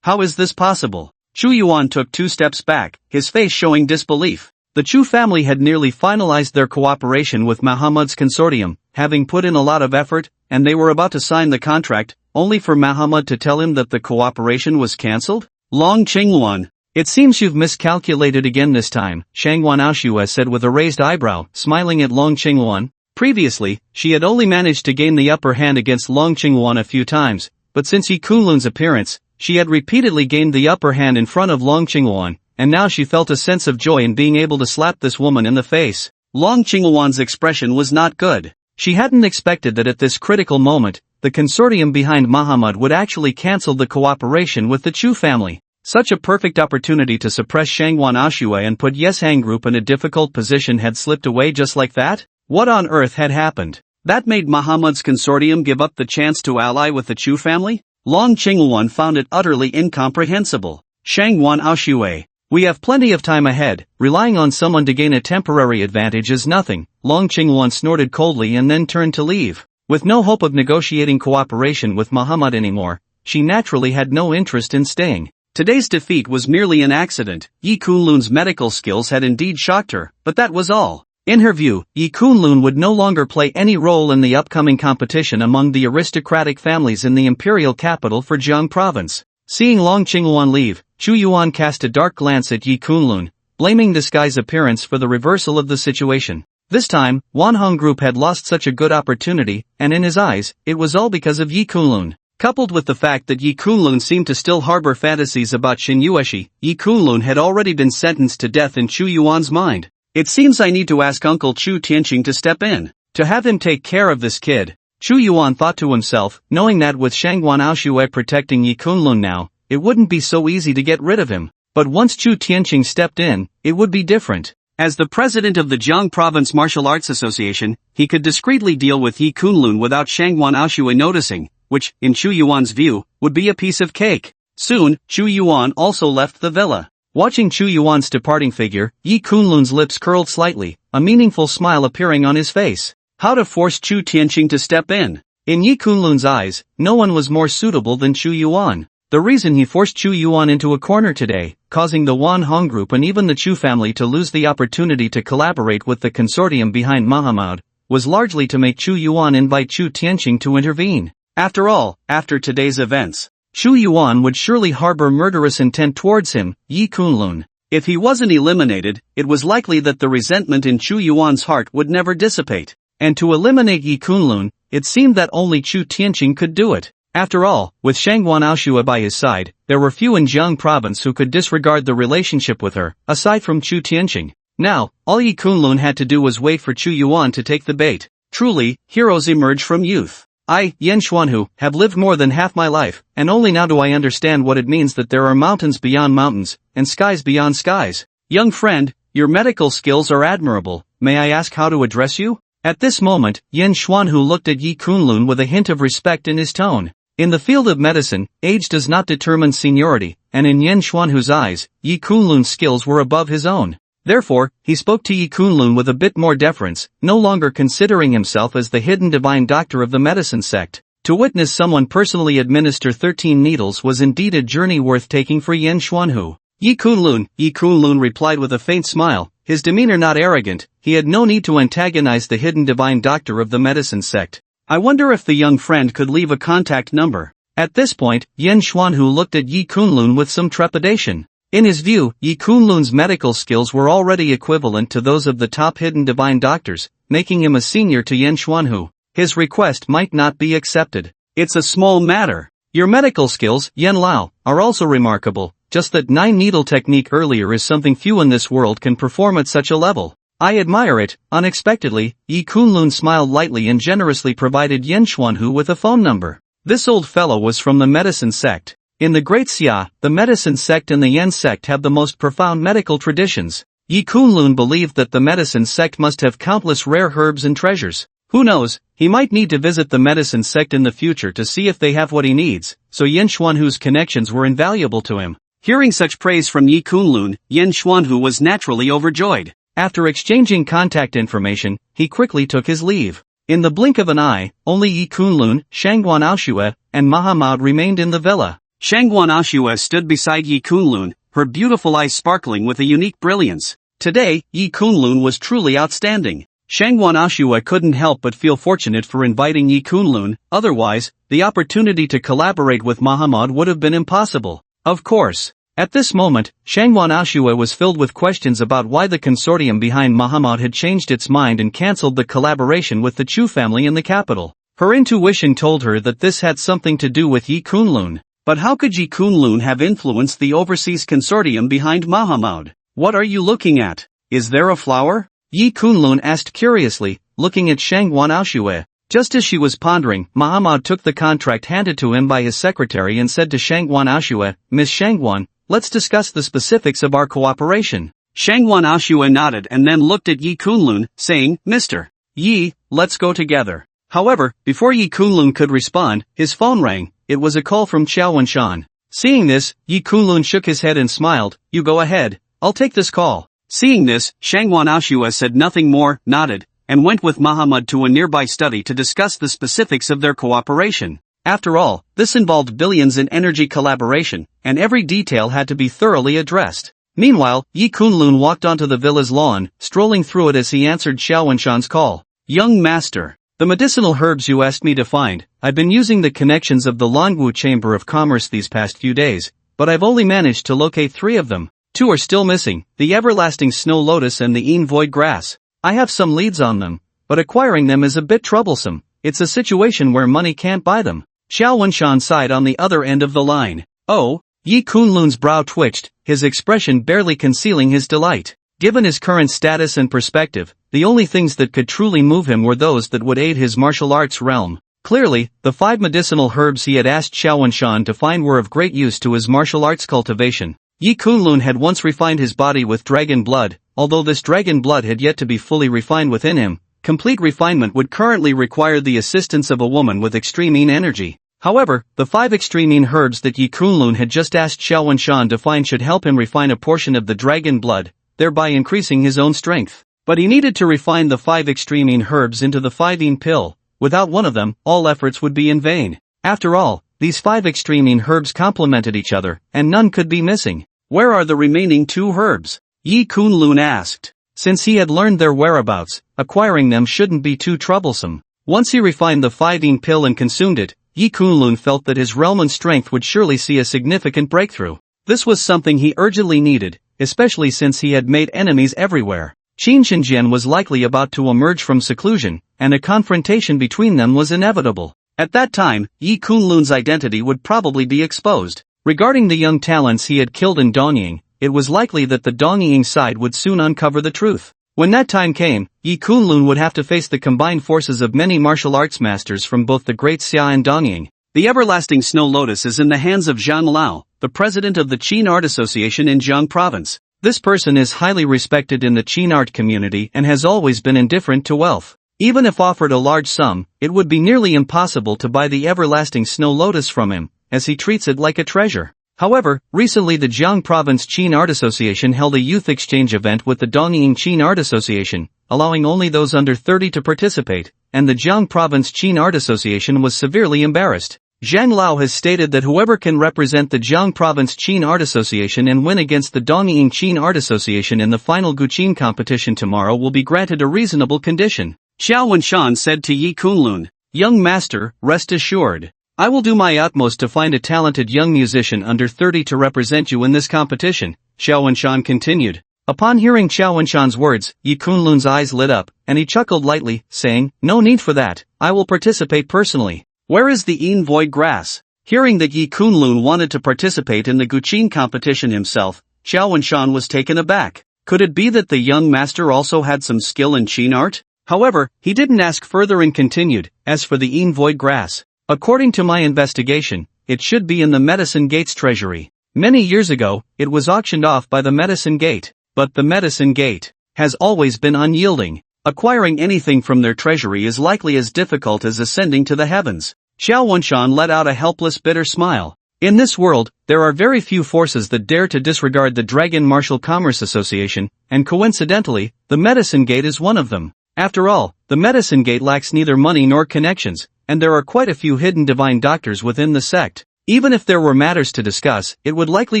How is this possible? Chu Yuan took 2 steps back, his face showing disbelief. The Chu family had nearly finalized their cooperation with Muhammad's consortium, having put in a lot of effort, and they were about to sign the contract, only for Muhammad to tell him that the cooperation was cancelled? Long Qingluan, it seems you've miscalculated again this time, Shangwan Ashua said with a raised eyebrow, smiling at Long Qingluan. Previously, she had only managed to gain the upper hand against Long Qingluan a few times, but since Yi Kunlun's appearance, she had repeatedly gained the upper hand in front of Long Qingluan, and now she felt a sense of joy in being able to slap this woman in the face. Long Qingluan's expression was not good. She hadn't expected that at this critical moment, the consortium behind Muhammad would actually cancel the cooperation with the Chu family. Such a perfect opportunity to suppress Shangwan Ashua and put Yeshang Group in a difficult position had slipped away just like that? What on earth had happened? That made Muhammad's consortium give up the chance to ally with the Chu family? Long Qingluan found it utterly incomprehensible. Shangwan Ashua. We have plenty of time ahead, relying on someone to gain a temporary advantage is nothing, Long Qingluan snorted coldly and then turned to leave. With no hope of negotiating cooperation with Muhammad anymore, she naturally had no interest in staying. Today's defeat was merely an accident. Yi Kunlun's medical skills had indeed shocked her, but that was all. In her view, Yi Kunlun would no longer play any role in the upcoming competition among the aristocratic families in the imperial capital for Jiang province. Seeing Long Qingyuan leave, Chu Yuan cast a dark glance at Yi Kunlun, blaming this guy's appearance for the reversal of the situation. This time, Wanhong Group had lost such a good opportunity, and in his eyes, it was all because of Yi Kunlun. Coupled with the fact that Yi Kunlun seemed to still harbor fantasies about Xin Yueshi, Yi Kunlun had already been sentenced to death in Chu Yuan's mind. It seems I need to ask Uncle Chu Tianqing to step in, to have him take care of this kid. Chu Yuan thought to himself, knowing that with Shangguan Aoshue protecting Yi Kunlun now, it wouldn't be so easy to get rid of him. But once Chu Tianqing stepped in, it would be different. As the president of the Jiang Province Martial Arts Association, he could discreetly deal with Yi Kunlun without Shangguan Aoshue noticing, which, in Chu Yuan's view, would be a piece of cake. Soon, Chu Yuan also left the villa. Watching Chu Yuan's departing figure, Yi Kunlun's lips curled slightly, a meaningful smile appearing on his face. How to force Chu Tianqing to step in? In Yi Kunlun's eyes, no one was more suitable than Chu Yuan. The reason he forced Chu Yuan into a corner today, causing the Wanhong Group and even the Chu family to lose the opportunity to collaborate with the consortium behind Mahamud, was largely to make Chu Yuan invite Chu Tianqing to intervene. After all, after today's events, Chu Yuan would surely harbor murderous intent towards him, Yi Kunlun. If he wasn't eliminated, it was likely that the resentment in Chu Yuan's heart would never dissipate. And to eliminate Yi Kunlun, it seemed that only Chu Tianqing could do it. After all, with Shangguan Aoshue by his side, there were few in Jiang province who could disregard the relationship with her, aside from Chu Tianqing. Now, all Yi Kunlun had to do was wait for Chu Yuan to take the bait. Truly, heroes emerge from youth. I, Yan Xuanhu, have lived more than half my life, and only now do I understand what it means that there are mountains beyond mountains, and skies beyond skies. Young friend, your medical skills are admirable. May I ask how to address you? At this moment, Yan Xuanhu looked at Yi Kunlun with a hint of respect in his tone. In the field of medicine, age does not determine seniority, and in Yan Xuanhu's eyes, Yi Kunlun's skills were above his own. Therefore, he spoke to Yi Kunlun with a bit more deference, no longer considering himself as the hidden divine doctor of the medicine sect. To witness someone personally administer 13 needles was indeed a journey worth taking for Yan Xuanhu. Yi Kunlun replied with a faint smile, his demeanor not arrogant. He had no need to antagonize the hidden divine doctor of the medicine sect. I wonder if the young friend could leave a contact number. At this point, Yan Xuanhu looked at Yi Kunlun with some trepidation. In his view, Yi Kunlun's medical skills were already equivalent to those of the top hidden divine doctors, making him a senior to Yan Xuanhu. His request might not be accepted. It's a small matter. Your medical skills, Yan Lao, are also remarkable, just that 9-needle technique earlier is something few in this world can perform at such a level. I admire it. Unexpectedly, Yi Kunlun smiled lightly and generously provided Yan Xuanhu with a phone number. This old fellow was from the medicine sect. In the Great Xia, the medicine sect and the Yan sect have the most profound medical traditions. Yi Kunlun believed that the medicine sect must have countless rare herbs and treasures. Who knows, he might need to visit the medicine sect in the future to see if they have what he needs, so Yan Xuanhu's connections were invaluable to him. Hearing such praise from Yi Kunlun, Yan Xuanhu was naturally overjoyed. After exchanging contact information, he quickly took his leave. In the blink of an eye, only Yi Kunlun, Shangguan Aoshue, and Mahamud remained in the villa. Shangguan Aoshue stood beside Yi Kunlun, her beautiful eyes sparkling with a unique brilliance. Today, Yi Kunlun was truly outstanding. Shangguan Aoshue couldn't help but feel fortunate for inviting Yi Kunlun, otherwise, the opportunity to collaborate with Mahamud would have been impossible. Of course. At this moment, Shangguan Aoshue was filled with questions about why the consortium behind Mahamud had changed its mind and cancelled the collaboration with the Chu family in the capital. Her intuition told her that this had something to do with Yi Kunlun. But how could Yi Kunlun have influenced the overseas consortium behind Mahamud? What are you looking at? Is there a flower? Yi Kunlun asked curiously, looking at Shangguan Aoshue. Just as she was pondering, Mahamud took the contract handed to him by his secretary and said to Shangguan Aoshue, Miss Shangguan, let's discuss the specifics of our cooperation. Shangguan Aoshue nodded and then looked at Yi Kunlun, saying, Mr. Yi, let's go together. However, before Yi Kunlun could respond, his phone rang. It was a call from Xiao Wenshan. Seeing this, Yi Kunlun shook his head and smiled, you go ahead, I'll take this call. Seeing this, Shangguan Aoshue said nothing more, nodded, and went with Mahamud to a nearby study to discuss the specifics of their cooperation. After all, this involved billions in energy collaboration, and every detail had to be thoroughly addressed. Meanwhile, Yi Kunlun walked onto the villa's lawn, strolling through it as he answered Xiao Wenshan's call. Young master, the medicinal herbs you asked me to find, I've been using the connections of the Longwu Chamber of Commerce these past few days, but I've only managed to locate 3 of them. 2 are still missing, the everlasting snow lotus and the void grass. I have some leads on them, but acquiring them is a bit troublesome. It's a situation where money can't buy them. Xiao Wenshan sighed on the other end of the line. Oh? Yi Kunlun's brow twitched, his expression barely concealing his delight. Given his current status and perspective, the only things that could truly move him were those that would aid his martial arts realm. Clearly, the 5 medicinal herbs he had asked Xiao Wenshan to find were of great use to his martial arts cultivation. Yi Kunlun had once refined his body with dragon blood, although this dragon blood had yet to be fully refined within him. Complete refinement would currently require the assistance of a woman with extreme energy. However, the 5 extreme herbs that Yi Kunlun had just asked Xiao Wenshan to find should help him refine a portion of the dragon blood, thereby increasing his own strength. But he needed to refine the 5 extreme herbs into the 5 pill. Without one of them, all efforts would be in vain. After all, these 5 extreme herbs complemented each other, and none could be missing. Where are the remaining 2 herbs? Yi Kunlun asked. Since he had learned their whereabouts, acquiring them shouldn't be too troublesome. Once he refined the 5 pill and consumed it, Yi Kunlun felt that his realm and strength would surely see a significant breakthrough. This was something he urgently needed, especially since he had made enemies everywhere. Shangan was likely about to emerge from seclusion, and a confrontation between them was inevitable. At that time, Yi Kunlun's identity would probably be exposed. Regarding the young talents he had killed in Dongying, it was likely that the Dongying side would soon uncover the truth. When that time came, Yi Kunlun would have to face the combined forces of many martial arts masters from both the Great Xia and Dongying. The everlasting snow lotus is in the hands of Zhang Lao, the president of the Qin Art Association in Jiang province. This person is highly respected in the Qin art community and has always been indifferent to wealth. Even if offered a large sum, it would be nearly impossible to buy the everlasting snow lotus from him, as he treats it like a treasure. However, recently the Jiang Province Qin Art Association held a youth exchange event with the Dongying Qin Art Association, allowing only those under 30 to participate, and the Jiang Province Qin Art Association was severely embarrassed. Zhang Lao has stated that whoever can represent the Jiang Province Qin Art Association and win against the Dongying Qin Art Association in the final Guqin competition tomorrow will be granted a reasonable condition. Xiao Wenshan said to Yi Kunlun, "Young master, rest assured. I will do my utmost to find a talented young musician under 30 to represent you in this competition," Xiao Wenshan continued. Upon hearing Xiao Wenshan's words, Yi Kunlun's eyes lit up, and he chuckled lightly, saying, "No need for that, I will participate personally. Where is the void grass?" Hearing that Yi Kunlun wanted to participate in the Guqin competition himself, Xiao Wenshan was taken aback. Could it be that the young master also had some skill in Qin art? However, he didn't ask further and continued, "As for the void grass, according to my investigation, it should be in the Medicine Gate's treasury. Many years ago, it was auctioned off by the Medicine Gate, but the Medicine Gate has always been unyielding. Acquiring anything from their treasury is likely as difficult as ascending to the heavens." Xiao Wenshan let out a helpless bitter smile. In this world, there are very few forces that dare to disregard the Dragon Martial Commerce Association, and coincidentally, the Medicine Gate is one of them. After all, the Medicine Gate lacks neither money nor connections, and there are quite a few hidden divine doctors within the sect. Even if there were matters to discuss, it would likely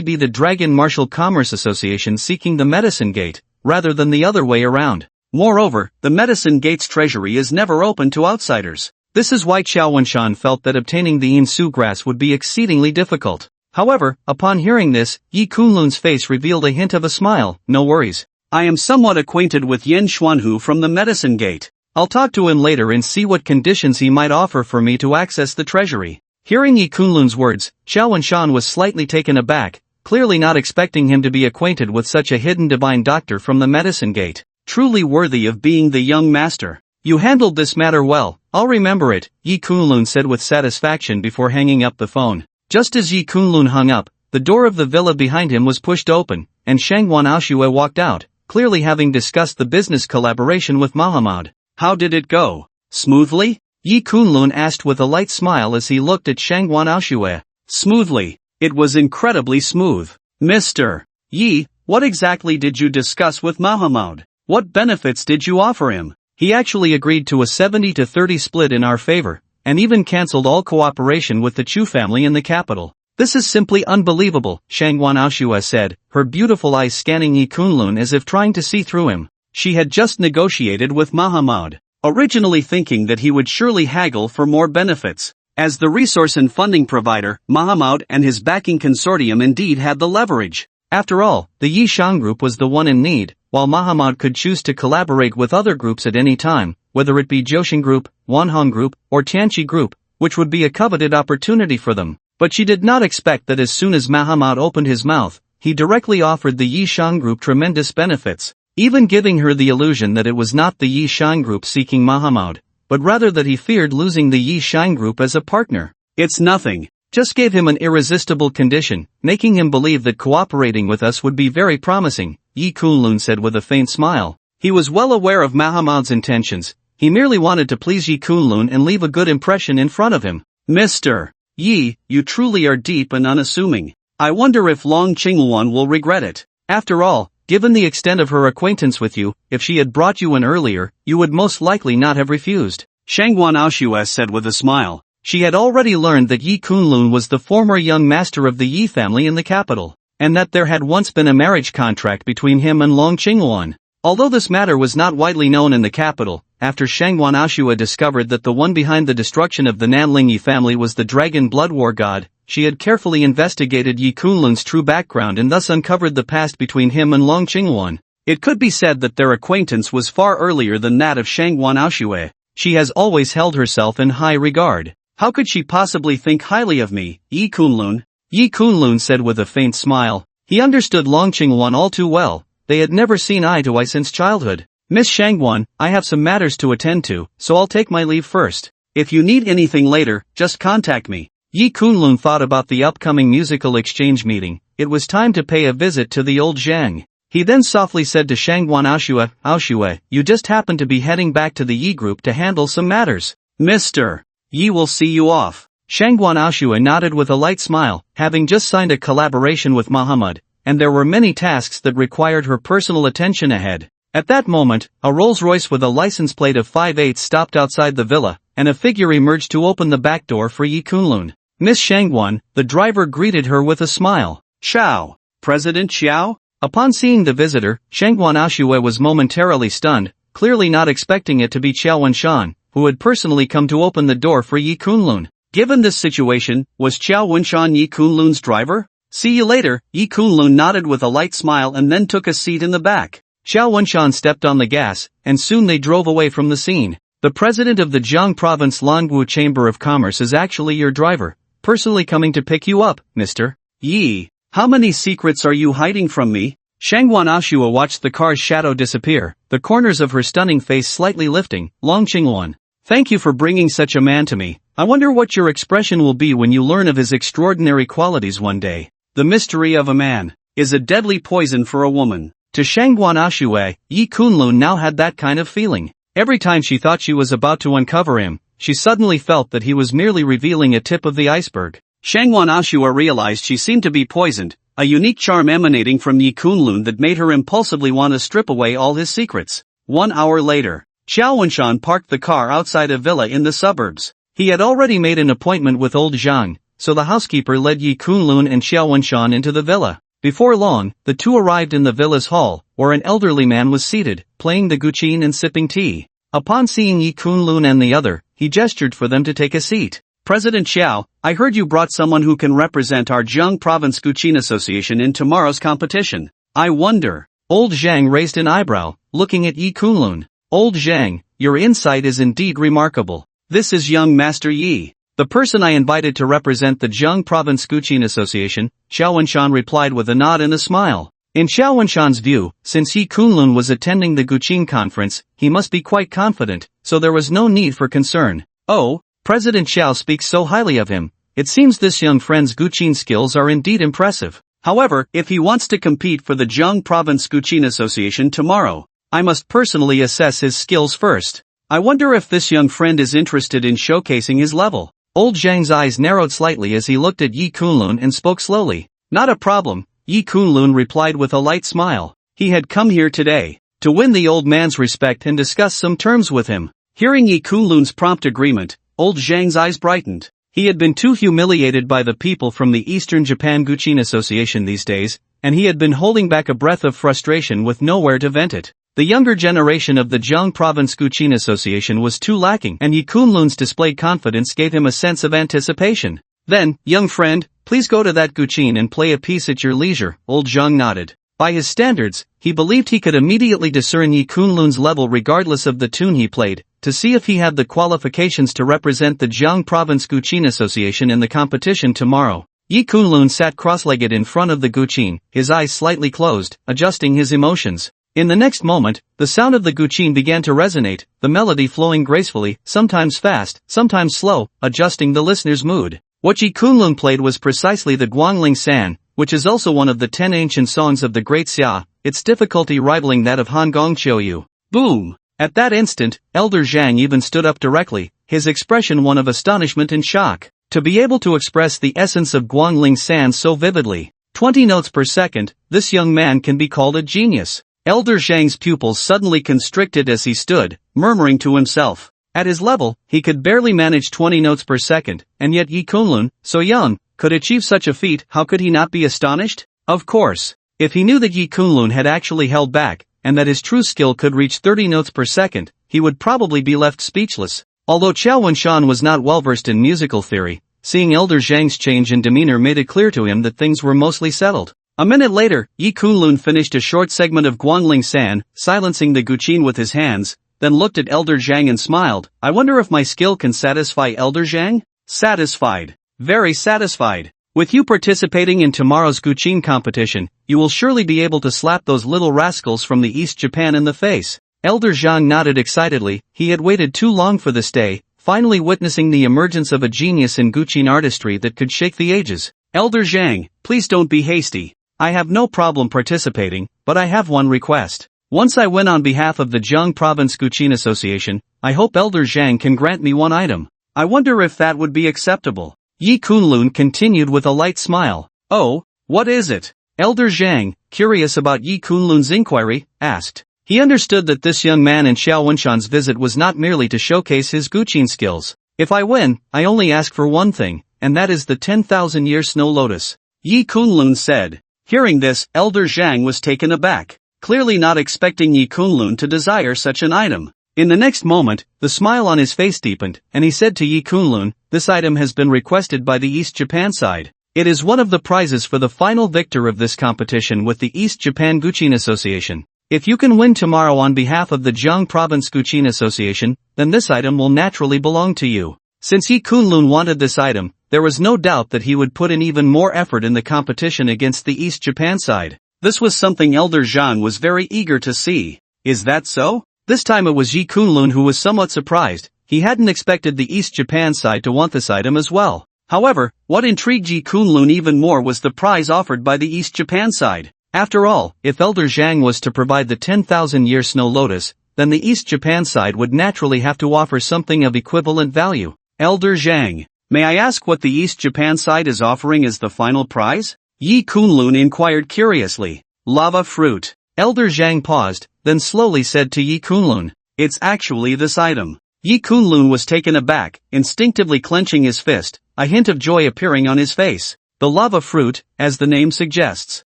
be the Dragon Martial Commerce Association seeking the Medicine Gate, rather than the other way around. Moreover, the Medicine Gate's treasury is never open to outsiders. This is why Xiao Wenshan felt that obtaining the Su grass would be exceedingly difficult. However, upon hearing this, Yi Kunlun's face revealed a hint of a smile. "No worries. I am somewhat acquainted with Yen Xuanhu from the Medicine Gate. I'll talk to him later and see what conditions he might offer for me to access the treasury." Hearing Yi Kunlun's words, Xiao Wenshan was slightly taken aback, clearly not expecting him to be acquainted with such a hidden divine doctor from the Medicine Gate. Truly worthy of being the young master. "You handled this matter well, I'll remember it," Yi Kunlun said with satisfaction before hanging up the phone. Just as Yi Kunlun hung up, the door of the villa behind him was pushed open, and Shangwan Aoshue walked out, clearly having discussed the business collaboration with Muhammad. "How did it go? Smoothly?" Yi Kunlun asked with a light smile as he looked at Shangwan Aoshue. "Smoothly. It was incredibly smooth. Mr. Yi, what exactly did you discuss with Muhammad? What benefits did you offer him?" "He actually agreed to a 70-30 split in our favor, and even cancelled all cooperation with the Chu family in the capital. This is simply unbelievable, Shangwan Aoshua said, her beautiful eyes scanning Yi Kunlun as if trying to see through him. She had just negotiated with Mahamud, originally thinking that he would surely haggle for more benefits. As the resource and funding provider, Mahamud and his backing consortium indeed had the leverage. After all, the Yi Shang group was the one in need, while Mahamud could choose to collaborate with other groups at any time, whether it be Jiaoxing group, Wanhong group, or Tianqi group, which would be a coveted opportunity for them. But she did not expect that as soon as Mahamud opened his mouth, he directly offered the Yi Shang group tremendous benefits, even giving her the illusion that it was not the Yi Shang group seeking Mahamud, but rather that he feared losing the Yi Shang group as a partner. It's nothing. Just gave him an irresistible condition, making him believe that cooperating with us would be very promising, Yi Kunlun said with a faint smile. He was well aware of Mahamud's intentions. He merely wanted to please Yi Kunlun and leave a good impression in front of him. Mr. Yi, you truly are deep and unassuming. I wonder if Long Qingluan will regret it. After all, given the extent of her acquaintance with you, if she had brought you in earlier, you would most likely not have refused. Shangwan Aoshua said with a smile. She had already learned that Yi Kunlun was the former young master of the Yi family in the capital, and that there had once been a marriage contract between him and Long Qingluan. Although this matter was not widely known in the capital, after Shangwan Aoshua discovered that the one behind the destruction of the Nanling Yi family was the dragon blood war god, she had carefully investigated Yi Kunlun's true background and thus uncovered the past between him and Long Qingluan. It could be said that their acquaintance was far earlier than that of Shangwan Aoshua. She has always held herself in high regard. How could she possibly think highly of me, Yi Kunlun? Yi Kunlun said with a faint smile. He understood Long Qingluan all too well. They had never seen eye to eye since childhood. Miss Shangwan, I have some matters to attend to, so I'll take my leave first. If you need anything later, just contact me. Yi Kunlun thought about the upcoming musical exchange meeting. It was time to pay a visit to the old Jiang. He then softly said to Shangwan Aoshua, Aoshua, you just happen to be heading back to the Yi group to handle some matters. Mr. Yi will see you off. Shangwan Aoshua nodded with a light smile, having just signed a collaboration with Mahamud, and there were many tasks that required her personal attention ahead. At that moment, a Rolls-Royce with a license plate of 5/8 stopped outside the villa, and a figure emerged to open the back door for Yi Kunlun. Miss Shangwan, the driver greeted her with a smile. Xiao, President Xiao? Upon seeing the visitor, Shangwan Aoshua was momentarily stunned, clearly not expecting it to be Qiao Wenshan, who had personally come to open the door for Yi Kunlun. Given this situation, was Qiao Wenshan Yi Kunlun's driver? See you later, Yi Kunlun nodded with a light smile and then took a seat in the back. Qiao Wenshan stepped on the gas, and soon they drove away from the scene. The president of the Jiang province Languo Chamber of Commerce is actually your driver, personally coming to pick you up, Mr. Yi. How many secrets are you hiding from me? Shangwan Aoshua watched the car's shadow disappear, the corners of her stunning face slightly lifting. Long Qingluan, thank you for bringing such a man to me. I wonder what your expression will be when you learn of his extraordinary qualities one day. The mystery of a man is a deadly poison for a woman. To Shangwan Aoshua, Yi Kunlun now had that kind of feeling. Every time she thought she was about to uncover him, she suddenly felt that he was merely revealing a tip of the iceberg. Shangwan Aoshua realized she seemed to be poisoned, a unique charm emanating from Yi Kunlun that made her impulsively want to strip away all his secrets. 1 hour later, Qiao Wenshan parked the car outside a villa in the suburbs. He had already made an appointment with old Jiang, so the housekeeper led Yi Kunlun and Qiao Wenshan into the villa. Before long, the two arrived in the villa's hall, where an elderly man was seated, playing the guqin and sipping tea. Upon seeing Yi Kunlun and the other, he gestured for them to take a seat. President Xiao, I heard you brought someone who can represent our Jiang Province Guqin Association in tomorrow's competition. I wonder. Old Jiang raised an eyebrow, looking at Yi Kunlun. Old Jiang, your insight is indeed remarkable. This is young Master Yi, the person I invited to represent the Jiang Province Guqin Association, Qiao Wenshan replied with a nod and a smile. In Qiao Wenshan's view, since Yi Kunlun was attending the Guqin conference, he must be quite confident, so there was no need for concern. Oh, President Xiao speaks so highly of him. It seems this young friend's Guqin skills are indeed impressive. However, if he wants to compete for the Jiang Province Guqin Association tomorrow, I must personally assess his skills first. I wonder if this young friend is interested in showcasing his level. Old Jiang's eyes narrowed slightly as he looked at Yi Kunlun and spoke slowly. Not a problem, Yi Kunlun replied with a light smile. He had come here today to win the old man's respect and discuss some terms with him. Hearing Yi Kunlun's prompt agreement, Old Jiang's eyes brightened. He had been too humiliated by the people from the Eastern Japan Guqin Association these days, and he had been holding back a breath of frustration with nowhere to vent it. The younger generation of the Jiang Province Guqin Association was too lacking, and Yi Kunlun's displayed confidence gave him a sense of anticipation. Then, young friend, please go to that Guqin and play a piece at your leisure, Old Jiang nodded. By his standards, he believed he could immediately discern Yi Kunlun's level regardless of the tune he played, to see if he had the qualifications to represent the Jiang Province Guqin Association in the competition tomorrow. Yi Kunlun sat cross-legged in front of the Guqin, his eyes slightly closed, adjusting his emotions. In the next moment, the sound of the Guqin began to resonate, the melody flowing gracefully, sometimes fast, sometimes slow, adjusting the listener's mood. What Yi Kunlun played was precisely the Guangling San, which is also one of the 10 ancient songs of the Great Xia, its difficulty rivaling that of Han Gong Qiuyu. Boom! At that instant, Elder Jiang even stood up directly, his expression one of astonishment and shock. To be able to express the essence of Guangling San so vividly, 20 notes per second, this young man can be called a genius. Elder Jiang's pupils suddenly constricted as he stood, murmuring to himself. At his level, he could barely manage 20 notes per second, and yet Yi Kunlun, so young, could achieve such a feat. How could he not be astonished? Of course. If he knew that Yi Kunlun had actually held back, and that his true skill could reach 30 notes per second, he would probably be left speechless. Although Qiao Wenshan was not well versed in musical theory, seeing Elder Jiang's change in demeanor made it clear to him that things were mostly settled. A minute later, Yi Kunlun finished a short segment of Guangling San, silencing the Guqin with his hands, then looked at Elder Jiang and smiled. I wonder if my skill can satisfy Elder Jiang? Satisfied. Very satisfied. With you participating in tomorrow's Guqin competition, you will surely be able to slap those little rascals from the East Japan in the face. Elder Jiang nodded excitedly. He had waited too long for this day, finally witnessing the emergence of a genius in Guqin artistry that could shake the ages. Elder Jiang, please don't be hasty. I have no problem participating, but I have one request. Once I win on behalf of the Jiang Province Guqin Association, I hope Elder Jiang can grant me one item. I wonder if that would be acceptable. Yi Kunlun continued with a light smile. Oh, what is it? Elder Jiang, curious about Yi Kunlun's inquiry, asked. He understood that this young man in Xiao Wenshan's visit was not merely to showcase his Guqin skills. If I win, I only ask for one thing, and that is the 10,000-year snow lotus. Yi Kunlun said. Hearing this, Elder Jiang was taken aback, clearly not expecting Yi Kunlun to desire such an item. In the next moment, the smile on his face deepened, and he said to Yi Kunlun, this item has been requested by the East Japan side. It is one of the prizes for the final victor of this competition with the East Japan Guqin Association. If you can win tomorrow on behalf of the Jiang Province Guqin Association, then this item will naturally belong to you. Since Yi Kunlun wanted this item, there was no doubt that he would put in even more effort in the competition against the East Japan side. This was something Elder Jiang was very eager to see. Is that so? This time it was Yi Kunlun who was somewhat surprised. He hadn't expected the East Japan side to want this item as well. However, what intrigued Yi Kunlun even more was the prize offered by the East Japan side. After all, if Elder Jiang was to provide the 10,000-year snow lotus, then the East Japan side would naturally have to offer something of equivalent value. Elder Jiang, may I ask what the East Japan side is offering as the final prize? Yi Kunlun inquired curiously. Lava fruit. Elder Jiang paused, then slowly said to Yi Kunlun, it's actually this item. Yi Kunlun was taken aback, instinctively clenching his fist, a hint of joy appearing on his face. The lava fruit, as the name suggests,